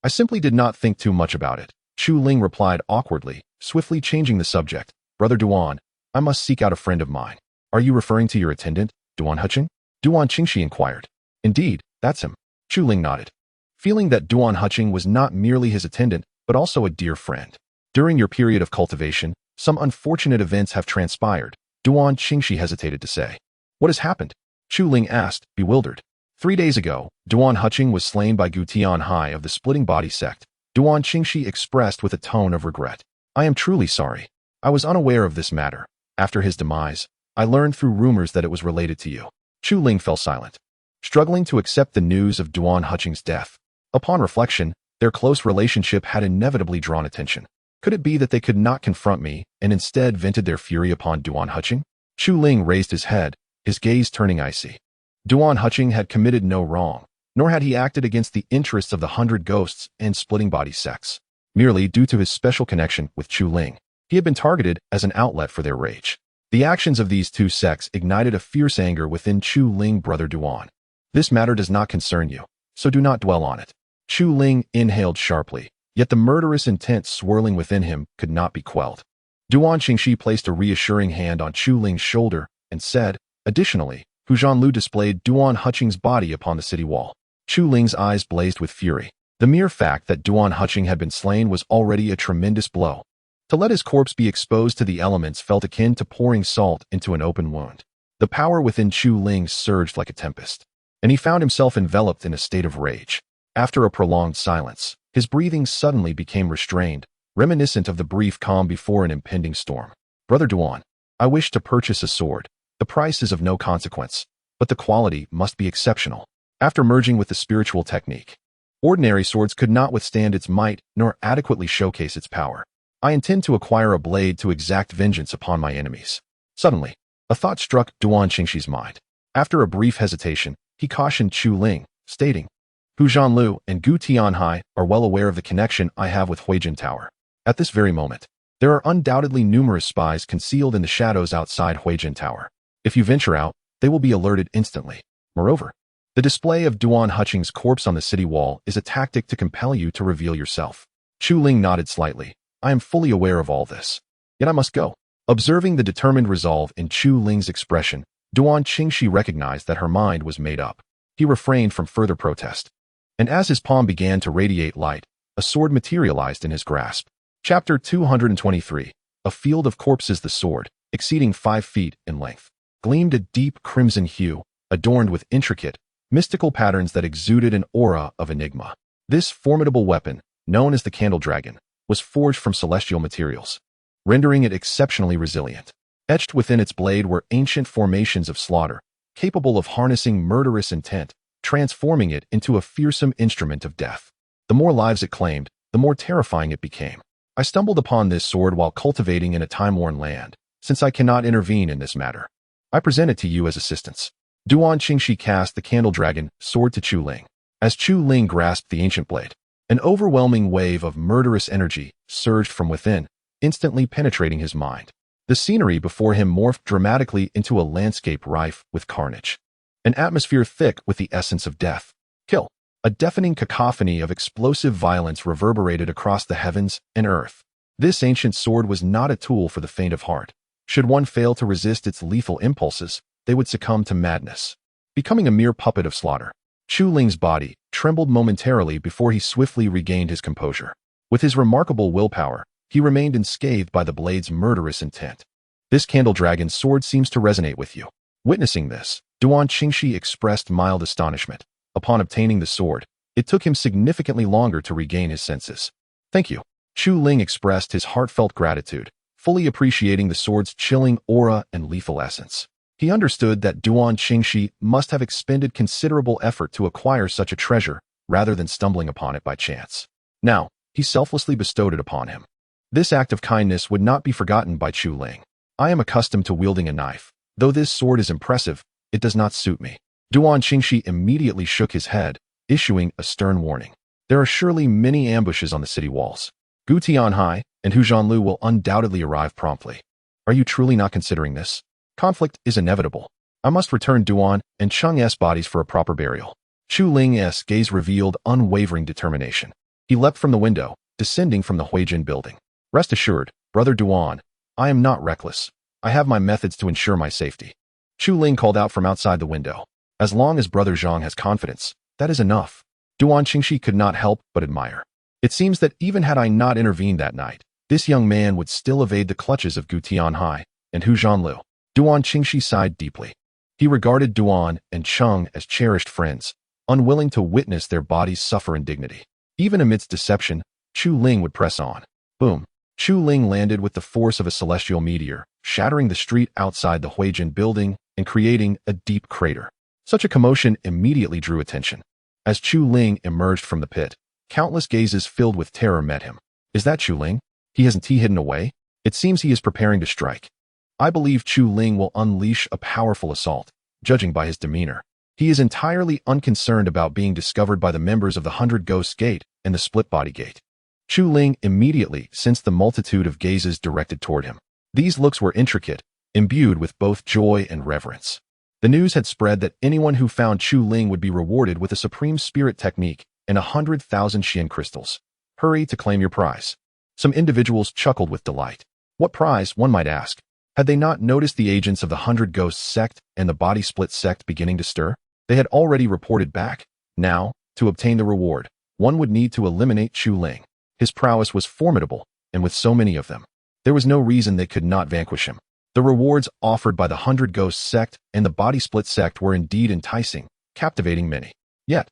"I simply did not think too much about it," Chu Ling replied awkwardly, swiftly changing the subject. "Brother Duan, I must seek out a friend of mine." "Are you referring to your attendant, Duan Huqing?" Duan Qingxi inquired. "Indeed, that's him." Chu Ling nodded, feeling that Duan Huqing was not merely his attendant, but also a dear friend. "During your period of cultivation, some unfortunate events have transpired," Duan Qingxi hesitated to say. "What has happened?" Chu Ling asked, bewildered. 3 days ago, Duan Huqing was slain by Gu Tianhai of the Splitting Body sect. Duan Qingxi expressed with a tone of regret. "I am truly sorry. I was unaware of this matter. After his demise, I learned through rumors that it was related to you." Chu Ling fell silent, struggling to accept the news of Duan Huqing's death. Upon reflection, their close relationship had inevitably drawn attention. Could it be that they could not confront me and instead vented their fury upon Duan Huqing? Chu Ling raised his head, his gaze turning icy. Duan Huqing had committed no wrong, nor had he acted against the interests of the 100 Ghosts and Splitting Body sects. Merely due to his special connection with Chu Ling, he had been targeted as an outlet for their rage. The actions of these two sects ignited a fierce anger within Chu Ling. "Brother Duan, this matter does not concern you, so do not dwell on it." Chu Ling inhaled sharply, yet the murderous intent swirling within him could not be quelled. Duan Qingxi placed a reassuring hand on Chu Ling's shoulder and said, "Additionally, Hu Zhanlu displayed Duan Huqing's body upon the city wall." Chu Ling's eyes blazed with fury. The mere fact that Duan Huqing had been slain was already a tremendous blow. To let his corpse be exposed to the elements felt akin to pouring salt into an open wound. The power within Chu Ling surged like a tempest, and he found himself enveloped in a state of rage. After a prolonged silence, his breathing suddenly became restrained, reminiscent of the brief calm before an impending storm. "Brother Duan, I wish to purchase a sword. The price is of no consequence, but the quality must be exceptional." After merging with the spiritual technique, ordinary swords could not withstand its might nor adequately showcase its power. "I intend to acquire a blade to exact vengeance upon my enemies." Suddenly, a thought struck Duan Qingxi's mind. After a brief hesitation, he cautioned Chu Ling, stating, "Hu Zhanlu and Gu Tianhai are well aware of the connection I have with Huijin Tower. At this very moment, there are undoubtedly numerous spies concealed in the shadows outside Huijin Tower. If you venture out, they will be alerted instantly. Moreover, the display of Duan Huqing's corpse on the city wall is a tactic to compel you to reveal yourself." Chu Ling nodded slightly. "I am fully aware of all this. Yet I must go." Observing the determined resolve in Chu Ling's expression, Duan Qingxi recognized that her mind was made up. He refrained from further protest. And as his palm began to radiate light, a sword materialized in his grasp. Chapter 223. A field of corpses. The sword, exceeding 5 feet in length, gleamed a deep crimson hue, adorned with intricate, mystical patterns that exuded an aura of enigma. This formidable weapon, known as the Candle Dragon, was forged from celestial materials, rendering it exceptionally resilient. Etched within its blade were ancient formations of slaughter, capable of harnessing murderous intent, transforming it into a fearsome instrument of death. The more lives it claimed, the more terrifying it became. "I stumbled upon this sword while cultivating in a time-worn land, since I cannot intervene in this matter. I present it to you as assistance." Duan Qingshi cast the candle dragon sword to Chu Ling. As Chu Ling grasped the ancient blade, an overwhelming wave of murderous energy surged from within, instantly penetrating his mind. The scenery before him morphed dramatically into a landscape rife with carnage, an atmosphere thick with the essence of death. Kill. A deafening cacophony of explosive violence reverberated across the heavens and earth. This ancient sword was not a tool for the faint of heart. Should one fail to resist its lethal impulses, they would succumb to madness, becoming a mere puppet of slaughter. Chu Ling's body trembled momentarily before he swiftly regained his composure. With his remarkable willpower, he remained unscathed by the blade's murderous intent. "This candle dragon's sword seems to resonate with you." Witnessing this, Duan Qingshi expressed mild astonishment. Upon obtaining the sword, it took him significantly longer to regain his senses. "Thank you." Chu Ling expressed his heartfelt gratitude, fully appreciating the sword's chilling aura and lethal essence. He understood that Duan Qingshi must have expended considerable effort to acquire such a treasure, rather than stumbling upon it by chance. Now, he selflessly bestowed it upon him. This act of kindness would not be forgotten by Chu Ling. "I am accustomed to wielding a knife. Though this sword is impressive, it does not suit me." Duan Qingshi immediately shook his head, issuing a stern warning. "There are surely many ambushes on the city walls. Gu Tianhai and Hu Zhanlu will undoubtedly arrive promptly. Are you truly not considering this? Conflict is inevitable. I must return Duan and Cheng's bodies for a proper burial." Chu Ling's gaze revealed unwavering determination. He leapt from the window, descending from the Huijin building. "Rest assured, Brother Duan, I am not reckless. I have my methods to ensure my safety." Chu Ling called out from outside the window. "As long as Brother Zhang has confidence, that is enough." Duan Qingshi could not help but admire. "It seems that even had I not intervened that night, this young man would still evade the clutches of Gu Tianhai and Hu Zhanlu." Duan Qingshi sighed deeply. He regarded Duan and Cheng as cherished friends, unwilling to witness their bodies suffer indignity. Even amidst deception, Chu Ling would press on. Boom. Chu Ling landed with the force of a celestial meteor, shattering the street outside the Huijin building and creating a deep crater. Such a commotion immediately drew attention. As Chu Ling emerged from the pit, countless gazes filled with terror met him. "Is that Chu Ling? Hasn't he hidden away? It seems he is preparing to strike." I believe Chu Ling will unleash a powerful assault, judging by his demeanor. He is entirely unconcerned about being discovered by the members of the 100 Ghosts Gate and the Split Body Gate. Chu Ling immediately sensed the multitude of gazes directed toward him. These looks were intricate, imbued with both joy and reverence. The news had spread that anyone who found Chu Ling would be rewarded with a supreme spirit technique and 100,000 Xian crystals. Hurry to claim your prize. Some individuals chuckled with delight. What prize, one might ask? Had they not noticed the agents of the 100 Ghosts sect and the Body Split sect beginning to stir? They had already reported back. Now, to obtain the reward, one would need to eliminate Chu Ling. His prowess was formidable, and with so many of them, there was no reason they could not vanquish him. The rewards offered by the 100 Ghosts sect and the Body Split sect were indeed enticing, captivating many. Yet,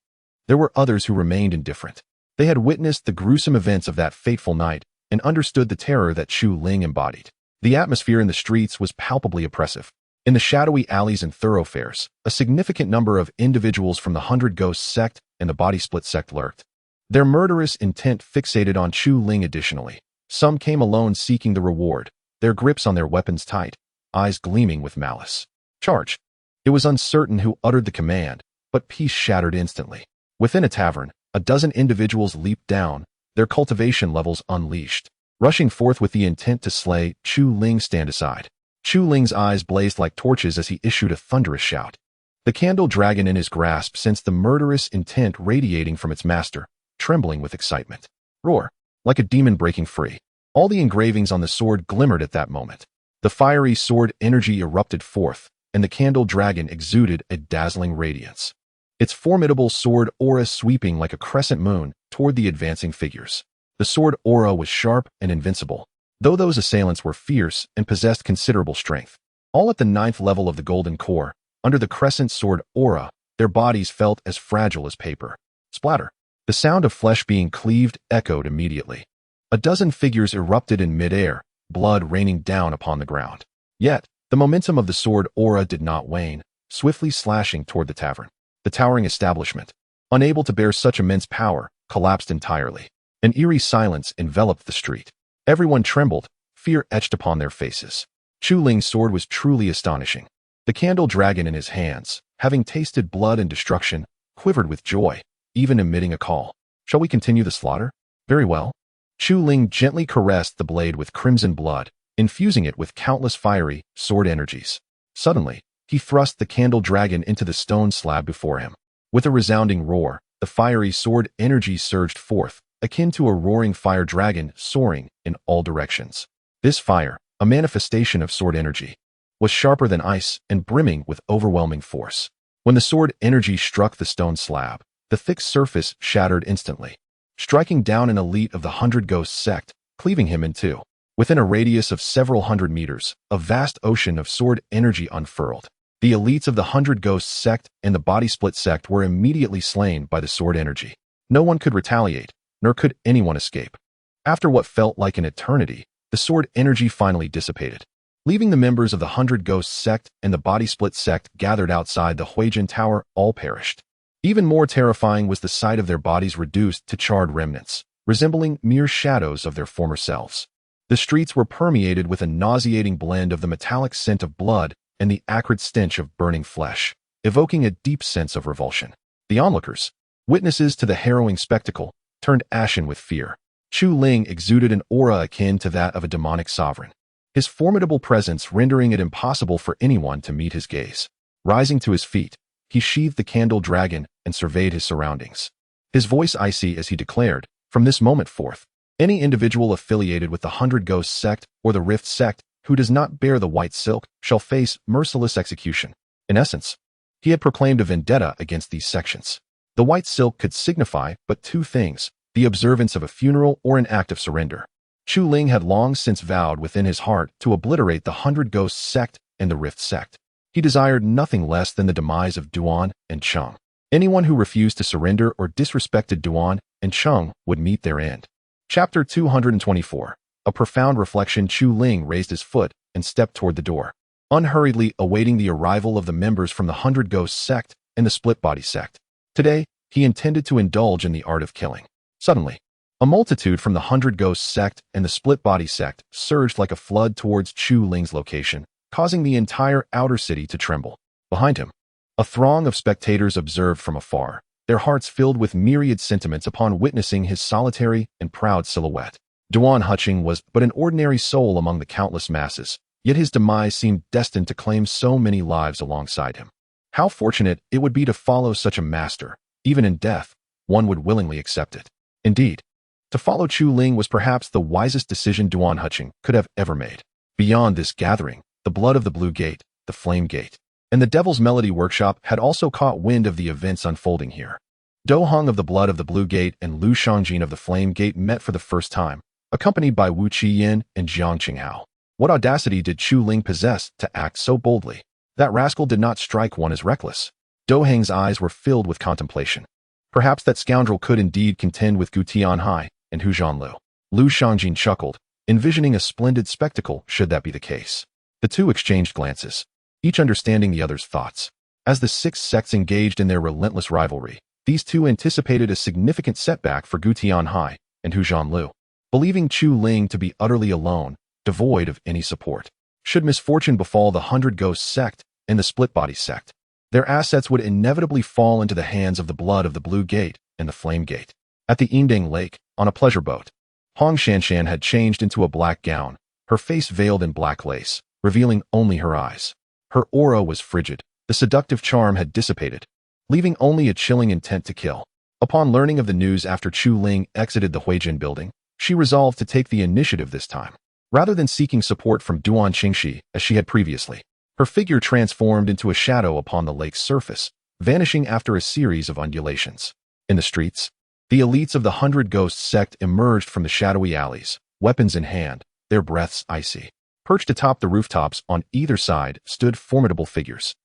there were others who remained indifferent. They had witnessed the gruesome events of that fateful night and understood the terror that Chu Ling embodied. The atmosphere in the streets was palpably oppressive. In the shadowy alleys and thoroughfares, a significant number of individuals from the 100 Ghosts sect and the Body Split sect lurked. Their murderous intent fixated on Chu Ling additionally. Some came alone seeking the reward, their grips on their weapons tight, eyes gleaming with malice. Charge! It was uncertain who uttered the command, but peace shattered instantly. Within a tavern, a dozen individuals leaped down, their cultivation levels unleashed. Rushing forth with the intent to slay, Chu Ling stand aside. Chu Ling's eyes blazed like torches as he issued a thunderous shout. The candle dragon in his grasp sensed the murderous intent radiating from its master, trembling with excitement. Roar! Like a demon breaking free. All the engravings on the sword glimmered at that moment. The fiery sword energy erupted forth, and the candle dragon exuded a dazzling radiance. Its formidable sword aura sweeping like a crescent moon toward the advancing figures. The sword aura was sharp and invincible, though those assailants were fierce and possessed considerable strength. All at the 9th level of the golden core, under the crescent sword aura, their bodies felt as fragile as paper. Splatter! The sound of flesh being cleaved echoed immediately. A dozen figures erupted in midair, blood raining down upon the ground. Yet, the momentum of the sword aura did not wane, swiftly slashing toward the tavern. The towering establishment, unable to bear such immense power, collapsed entirely. An eerie silence enveloped the street. Everyone trembled, fear etched upon their faces. Chu Ling's sword was truly astonishing. The candle dragon in his hands, having tasted blood and destruction, quivered with joy, even emitting a call. Shall we continue the slaughter? Very well. Chu Ling gently caressed the blade with crimson blood, infusing it with countless fiery, sword energies. Suddenly, he thrust the candle dragon into the stone slab before him. With a resounding roar, the fiery sword energy surged forth, akin to a roaring fire dragon soaring in all directions. This fire, a manifestation of sword energy, was sharper than ice and brimming with overwhelming force. When the sword energy struck the stone slab, the thick surface shattered instantly, striking down an elite of the 100 Ghosts sect, cleaving him in two. Within a radius of several hundred meters, a vast ocean of sword energy unfurled. The elites of the 100 Ghosts sect and the Body Split sect were immediately slain by the sword energy. No one could retaliate, nor could anyone escape. After what felt like an eternity, the sword energy finally dissipated, leaving the members of the 100 Ghosts sect and the Body Split sect gathered outside the Huijin Tower all perished. Even more terrifying was the sight of their bodies reduced to charred remnants, resembling mere shadows of their former selves. The streets were permeated with a nauseating blend of the metallic scent of blood and the acrid stench of burning flesh, evoking a deep sense of revulsion. The onlookers, witnesses to the harrowing spectacle, turned ashen with fear. Chu Ling exuded an aura akin to that of a demonic sovereign, his formidable presence rendering it impossible for anyone to meet his gaze. Rising to his feet, he sheathed the candle dragon and surveyed his surroundings. His voice icy as he declared, "From this moment forth, any individual affiliated with the 100 Ghosts sect or the Rift sect who does not bear the white silk shall face merciless execution." In essence, he had proclaimed a vendetta against these sections. The white silk could signify but two things: the observance of a funeral or an act of surrender. Chu Ling had long since vowed within his heart to obliterate the 100 Ghosts sect and the Rift sect. He desired nothing less than the demise of Duan and Chung. Anyone who refused to surrender or disrespected Duan and Chung would meet their end. Chapter 224. A profound reflection. Chu Ling raised his foot and stepped toward the door, unhurriedly awaiting the arrival of the members from the 100 Ghosts sect and the Split Body sect. Today, he intended to indulge in the art of killing. Suddenly, a multitude from the 100 Ghosts sect and the Split Body sect surged like a flood towards Chu Ling's location, causing the entire outer city to tremble. Behind him, a throng of spectators observed from afar, their hearts filled with myriad sentiments upon witnessing his solitary and proud silhouette. Duan Huching was but an ordinary soul among the countless masses, yet his demise seemed destined to claim so many lives alongside him. How fortunate it would be to follow such a master. Even in death, one would willingly accept it. Indeed, to follow Chu Ling was perhaps the wisest decision Duan Huching could have ever made. Beyond this gathering, the blood of the Blue Gate, the Flame Gate, and the Devil's Melody Workshop had also caught wind of the events unfolding here. Do Hong of the Blood of the Blue Gate and Lu Shangjin of the Flame Gate met for the first time, accompanied by Wu Qiyin and Jiang Qinghao. What audacity did Chu Ling possess to act so boldly? That rascal did not strike one as reckless. Do Heng's eyes were filled with contemplation. Perhaps that scoundrel could indeed contend with Gu Tianhai and Hu Zhanlu. Lu Shangjin chuckled, envisioning a splendid spectacle should that be the case. The two exchanged glances, each understanding the other's thoughts. As the six sects engaged in their relentless rivalry, these two anticipated a significant setback for Gu Tianhai and Hu Zhanlu, believing Chu Ling to be utterly alone, devoid of any support. Should misfortune befall the 100 Ghosts sect and the Split Body sect, their assets would inevitably fall into the hands of the Blood of the Blue Gate and the Flame Gate. At the Yinding Lake, on a pleasure boat, Hong Shanshan had changed into a black gown, her face veiled in black lace, revealing only her eyes. Her aura was frigid, the seductive charm had dissipated, leaving only a chilling intent to kill. Upon learning of the news after Chu Ling exited the Huijin building, she resolved to take the initiative this time, rather than seeking support from Duan Qingxi as she had previously. Her figure transformed into a shadow upon the lake's surface, vanishing after a series of undulations. In the streets, the elites of the 100 Ghosts sect emerged from the shadowy alleys, weapons in hand, their breaths icy. Perched atop the rooftops on either side stood formidable figures,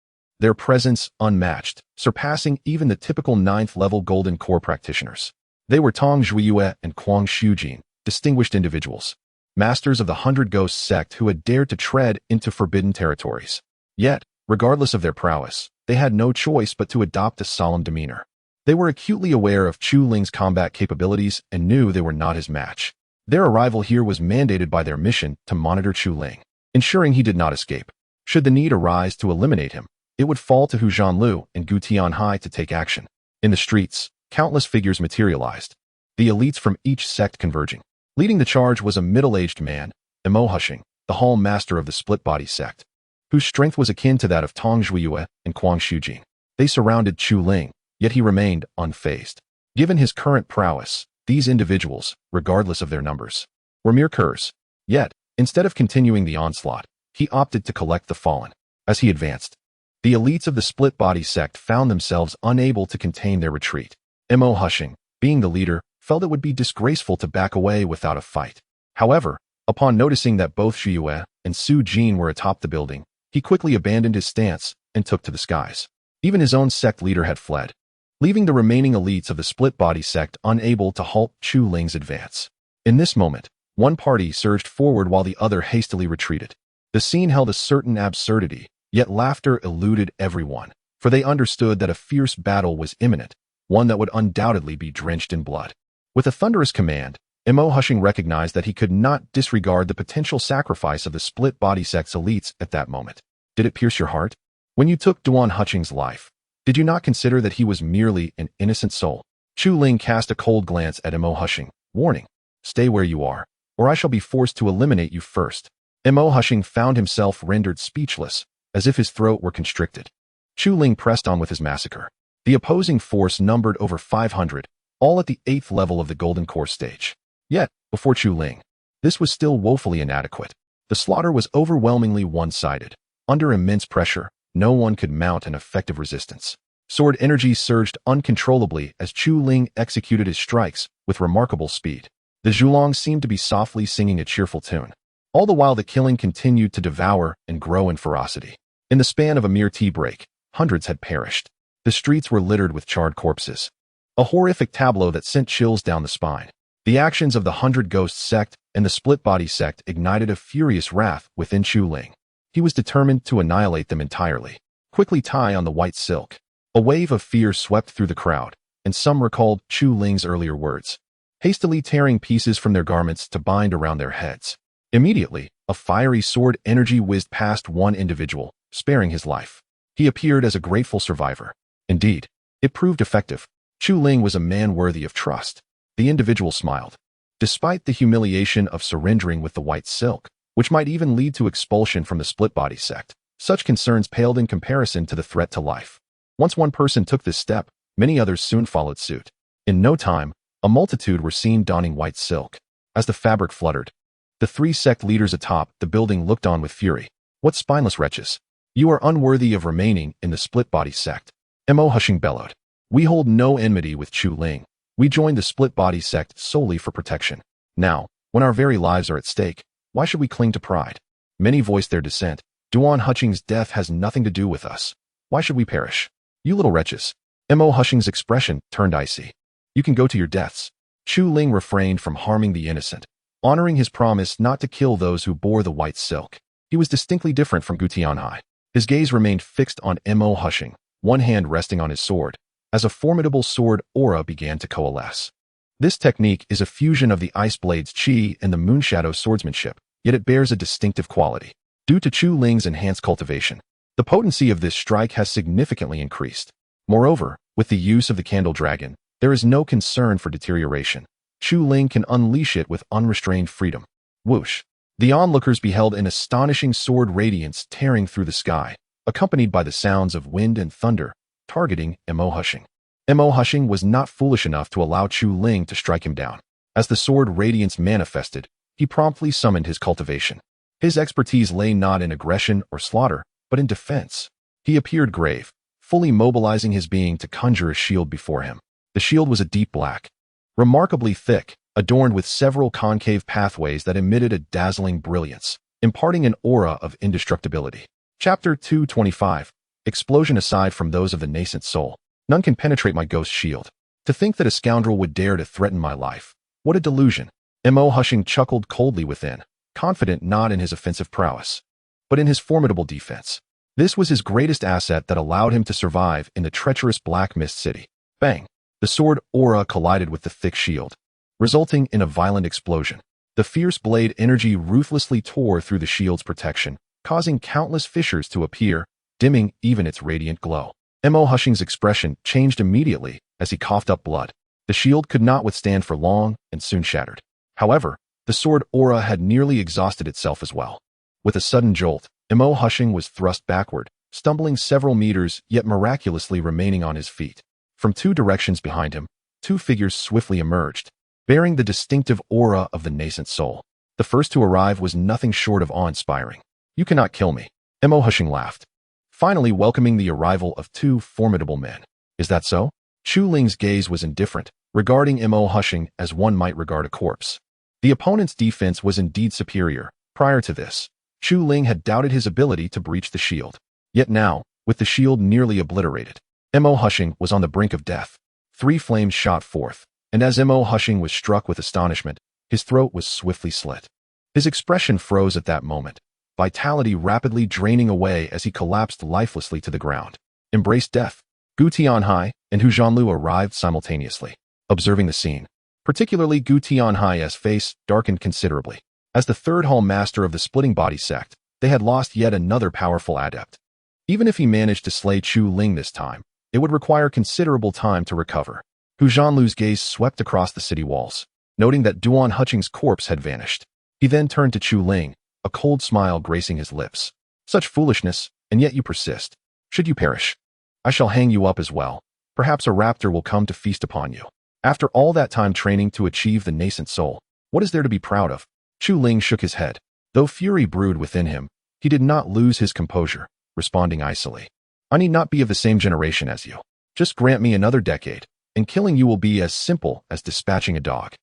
their presence unmatched, surpassing even the typical 9th-level Golden Core practitioners. They were Tong Zhuiyue and Kuang Shujin, distinguished individuals, masters of the 100 Ghosts sect who had dared to tread into forbidden territories. Yet, regardless of their prowess, they had no choice but to adopt a solemn demeanor. They were acutely aware of Chu Ling's combat capabilities and knew they were not his match. Their arrival here was mandated by their mission to monitor Chu Ling, ensuring he did not escape. Should the need arise to eliminate him, it would fall to Hu Zhanlu and Gu Tianhai to take action. In the streets, countless figures materialized, the elites from each sect converging. Leading the charge was a middle-aged man, Emo Hushing, the hall master of the split-body sect, whose strength was akin to that of Tong Zhuiyue and Kuang Shujing. They surrounded Chu Ling, yet he remained unfazed. Given his current prowess, these individuals, regardless of their numbers, were mere curs. Yet, instead of continuing the onslaught, he opted to collect the fallen. As he advanced, the elites of the split-body sect found themselves unable to contain their retreat. Emo Hushing, being the leader, felt it would be disgraceful to back away without a fight. However, upon noticing that both Zhiyue and Su Jin were atop the building, he quickly abandoned his stance and took to the skies. Even his own sect leader had fled, leaving the remaining elites of the split-body sect unable to halt Chu Ling's advance. In this moment, one party surged forward while the other hastily retreated. The scene held a certain absurdity, yet laughter eluded everyone, for they understood that a fierce battle was imminent, one that would undoubtedly be drenched in blood. With a thunderous command, Emo Hushing recognized that he could not disregard the potential sacrifice of the split-body sect's elites at that moment. Did it pierce your heart? When you took Duan Hushing's life, did you not consider that he was merely an innocent soul? Chu Ling cast a cold glance at Emo Hushing, warning, "Stay where you are, or I shall be forced to eliminate you first." Emo Hushing found himself rendered speechless, as if his throat were constricted. Chu Ling pressed on with his massacre. The opposing force numbered over 500, all at the 8th level of the Golden Course stage. Yet, before Chu Ling, this was still woefully inadequate. The slaughter was overwhelmingly one-sided. Under immense pressure, no one could mount an effective resistance. Sword energy surged uncontrollably as Chu Ling executed his strikes with remarkable speed. The Zhulong seemed to be softly singing a cheerful tune. All the while the killing continued to devour and grow in ferocity. In the span of a mere tea break, hundreds had perished. The streets were littered with charred corpses. A horrific tableau that sent chills down the spine. The actions of the 100 Ghost sect and the split-body sect ignited a furious wrath within Chu Ling. He was determined to annihilate them entirely. Quickly tie on the white silk. A wave of fear swept through the crowd, and some recalled Chu Ling's earlier words, hastily tearing pieces from their garments to bind around their heads. Immediately, a fiery sword energy whizzed past one individual, sparing his life. He appeared as a grateful survivor. Indeed, it proved effective. Chu Ling was a man worthy of trust. The individual smiled. Despite the humiliation of surrendering with the white silk, which might even lead to expulsion from the split-body sect, such concerns paled in comparison to the threat to life. Once one person took this step, many others soon followed suit. In no time, a multitude were seen donning white silk. As the fabric fluttered, the 3 sect leaders atop the building looked on with fury. What spineless wretches! You are unworthy of remaining in the split-body sect. Emo Hushing bellowed. We hold no enmity with Chu Ling. We joined the split-body sect solely for protection. Now, when our very lives are at stake, why should we cling to pride? Many voiced their dissent. Duan Hushing's death has nothing to do with us. Why should we perish? You little wretches. Emo Hushing's expression turned icy. You can go to your deaths. Chu Ling refrained from harming the innocent, honoring his promise not to kill those who bore the white silk. He was distinctly different from Gu Tianhai. His gaze remained fixed on Emo Hushing, one hand resting on his sword, as a formidable sword aura began to coalesce. This technique is a fusion of the Ice Blade's chi and the Moonshadow swordsmanship, yet it bears a distinctive quality. Due to Chu Ling's enhanced cultivation, the potency of this strike has significantly increased. Moreover, with the use of the Candle Dragon, there is no concern for deterioration. Chu Ling can unleash it with unrestrained freedom. Whoosh! The onlookers beheld an astonishing sword radiance tearing through the sky, accompanied by the sounds of wind and thunder, targeting Emo Hushing. Emo Hushing was not foolish enough to allow Chu Ling to strike him down. As the sword radiance manifested, he promptly summoned his cultivation. His expertise lay not in aggression or slaughter, but in defense. He appeared grave, fully mobilizing his being to conjure a shield before him. The shield was a deep black, remarkably thick, adorned with several concave pathways that emitted a dazzling brilliance, imparting an aura of indestructibility. Chapter 225. Explosion. Aside from those of the nascent soul, none can penetrate my ghost shield. To think that a scoundrel would dare to threaten my life. What a delusion. Emo Hushing chuckled coldly within, confident not in his offensive prowess, but in his formidable defense. This was his greatest asset that allowed him to survive in the treacherous Black Mist City. Bang! The sword aura collided with the thick shield, resulting in a violent explosion. The fierce blade energy ruthlessly tore through the shield's protection, causing countless fissures to appear, dimming even its radiant glow. Mo Hushing's expression changed immediately as he coughed up blood. The shield could not withstand for long and soon shattered. However, the sword aura had nearly exhausted itself as well. With a sudden jolt, Mo Hushing was thrust backward, stumbling several meters yet miraculously remaining on his feet. From two directions behind him, two figures swiftly emerged, bearing the distinctive aura of the nascent soul. The first to arrive was nothing short of awe-inspiring. "You cannot kill me," Mo Hushing laughed, finally welcoming the arrival of two formidable men. "Is that so?" Chu Ling's gaze was indifferent, regarding Mo Hushing as one might regard a corpse. The opponent's defense was indeed superior. Prior to this, Chu Ling had doubted his ability to breach the shield. Yet now, with the shield nearly obliterated, Mo Hushing was on the brink of death. Three flames shot forth, and as Mo Hushing was struck with astonishment, his throat was swiftly slit. His expression froze at that moment, vitality rapidly draining away as he collapsed lifelessly to the ground. Embraced death. Gu Tianhai and Hu Zhanlu arrived simultaneously, observing the scene. Particularly Gu Tianhai's face darkened considerably. As the third hall master of the splitting body sect, they had lost yet another powerful adept. Even if he managed to slay Chu Ling this time, it would require considerable time to recover. Hu Zhanlu's gaze swept across the city walls, noting that Duan Huching's corpse had vanished. He then turned to Chu Ling, a cold smile gracing his lips. "Such foolishness, and yet you persist. Should you perish, I shall hang you up as well. Perhaps a raptor will come to feast upon you. After all that time training to achieve the nascent soul, what is there to be proud of?" Chu Ling shook his head. Though fury brewed within him, he did not lose his composure, responding icily. "I need not be of the same generation as you. Just grant me another decade, and killing you will be as simple as dispatching a dog."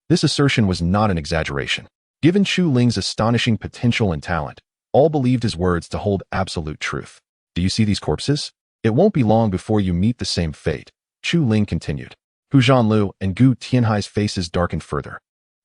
This assertion was not an exaggeration. Given Chu Ling's astonishing potential and talent, all believed his words to hold absolute truth. "Do you see these corpses? It won't be long before you meet the same fate," Chu Ling continued. Hu Zhanlu and Gu Tianhai's faces darkened further.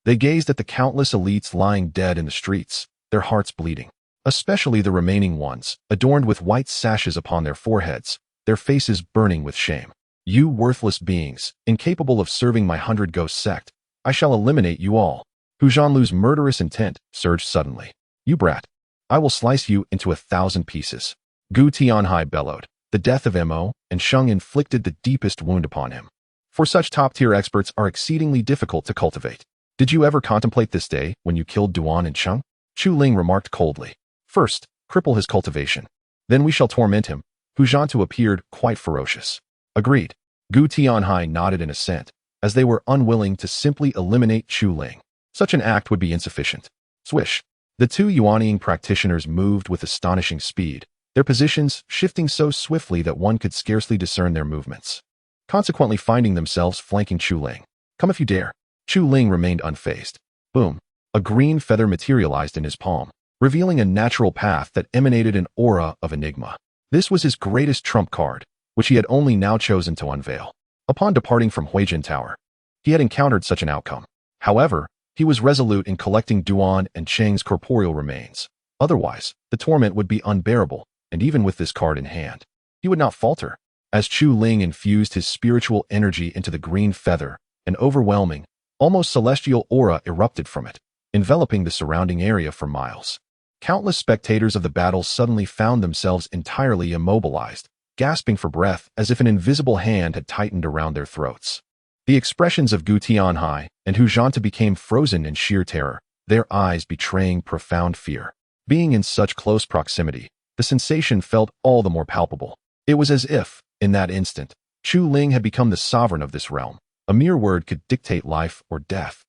They gazed at the countless elites lying dead in the streets, their hearts bleeding. Especially the remaining ones, adorned with white sashes upon their foreheads, their faces burning with shame. "You worthless beings, incapable of serving my 100 Ghost sect, I shall eliminate you all." Hu Zhanlu's murderous intent surged suddenly. "You brat, I will slice you into 1,000 pieces." Gu Tianhai bellowed. The death of Mo and Sheng inflicted the deepest wound upon him. For such top-tier experts are exceedingly difficult to cultivate. "Did you ever contemplate this day when you killed Duan and Sheng?" Chu Ling remarked coldly. "First, cripple his cultivation. Then we shall torment him." Hu Zhantu appeared quite ferocious. "Agreed." Gu Tianhai nodded in assent, as they were unwilling to simply eliminate Chu Ling. Such an act would be insufficient. Swish. The two Yuanying practitioners moved with astonishing speed, their positions shifting so swiftly that one could scarcely discern their movements, consequently finding themselves flanking Chu Ling. "Come if you dare." Chu Ling remained unfazed. Boom. A green feather materialized in his palm, revealing a natural path that emanated an aura of enigma. This was his greatest trump card, which he had only now chosen to unveil. Upon departing from Huijin Tower, he had encountered such an outcome. However, he was resolute in collecting Duan and Cheng's corporeal remains. Otherwise, the torment would be unbearable, and even with this card in hand, he would not falter. As Chu Ling infused his spiritual energy into the green feather, an overwhelming, almost celestial aura erupted from it, enveloping the surrounding area for miles. Countless spectators of the battle suddenly found themselves entirely immobilized, gasping for breath as if an invisible hand had tightened around their throats. The expressions of Gu Tianhai and Hu Zhantu became frozen in sheer terror, their eyes betraying profound fear. Being in such close proximity, the sensation felt all the more palpable. It was as if, in that instant, Chu Ling had become the sovereign of this realm. A mere word could dictate life or death.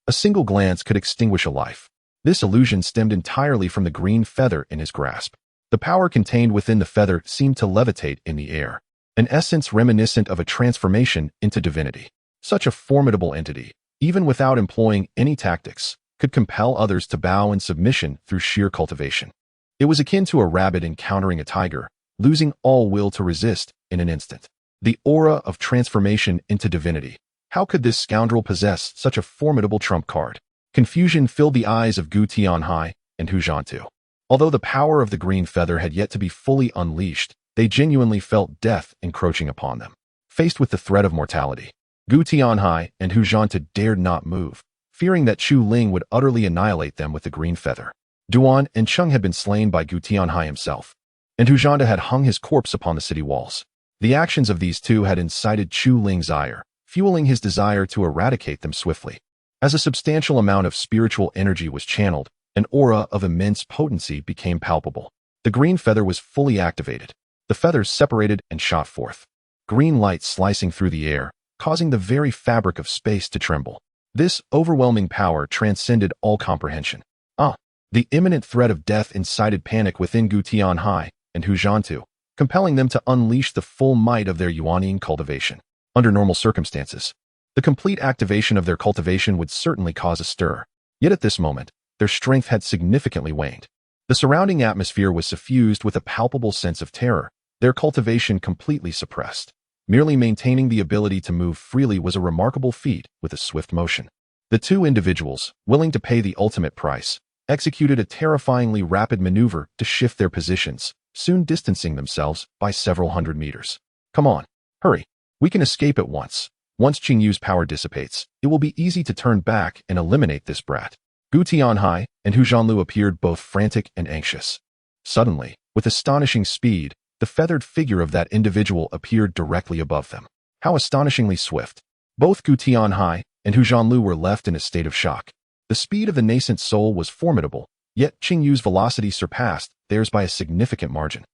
A single glance could extinguish a life. This illusion stemmed entirely from the green feather in his grasp. The power contained within the feather seemed to levitate in the air, an essence reminiscent of a transformation into divinity. Such a formidable entity, even without employing any tactics, could compel others to bow in submission through sheer cultivation. It was akin to a rabbit encountering a tiger, losing all will to resist in an instant. The aura of transformation into divinity. How could this scoundrel possess such a formidable trump card? Confusion filled the eyes of Gu Tianhai and Hu Zhantu. Although the power of the green feather had yet to be fully unleashed, they genuinely felt death encroaching upon them. Faced with the threat of mortality, Gu Tianhai and Hu Zhantu dared not move, fearing that Chu Ling would utterly annihilate them with the green feather. Duan and Cheng had been slain by Gu Tianhai himself, and Hu Zhanda had hung his corpse upon the city walls. The actions of these two had incited Chu Ling's ire, fueling his desire to eradicate them swiftly. As a substantial amount of spiritual energy was channeled, an aura of immense potency became palpable. The green feather was fully activated. The feathers separated and shot forth, green light slicing through the air, causing the very fabric of space to tremble. This overwhelming power transcended all comprehension. The imminent threat of death incited panic within Gu Tianhai and Hu Zhantu, compelling them to unleash the full might of their Yuanian cultivation. Under normal circumstances, the complete activation of their cultivation would certainly cause a stir. Yet at this moment, their strength had significantly waned. The surrounding atmosphere was suffused with a palpable sense of terror, their cultivation completely suppressed. Merely maintaining the ability to move freely was a remarkable feat with a swift motion. The two individuals, willing to pay the ultimate price, executed a terrifyingly rapid maneuver to shift their positions, soon distancing themselves by several hundred meters. Come on, hurry. We can escape at once. Once Qingyu's power dissipates, it will be easy to turn back and eliminate this brat. Gu Tianhai and Hu Zhanlu appeared both frantic and anxious. Suddenly, with astonishing speed, the feathered figure of that individual appeared directly above them. How astonishingly swift. Both Gu Tianhai and Hu Zhanlu were left in a state of shock. The speed of the nascent soul was formidable, yet Qingyu's velocity surpassed theirs by a significant margin.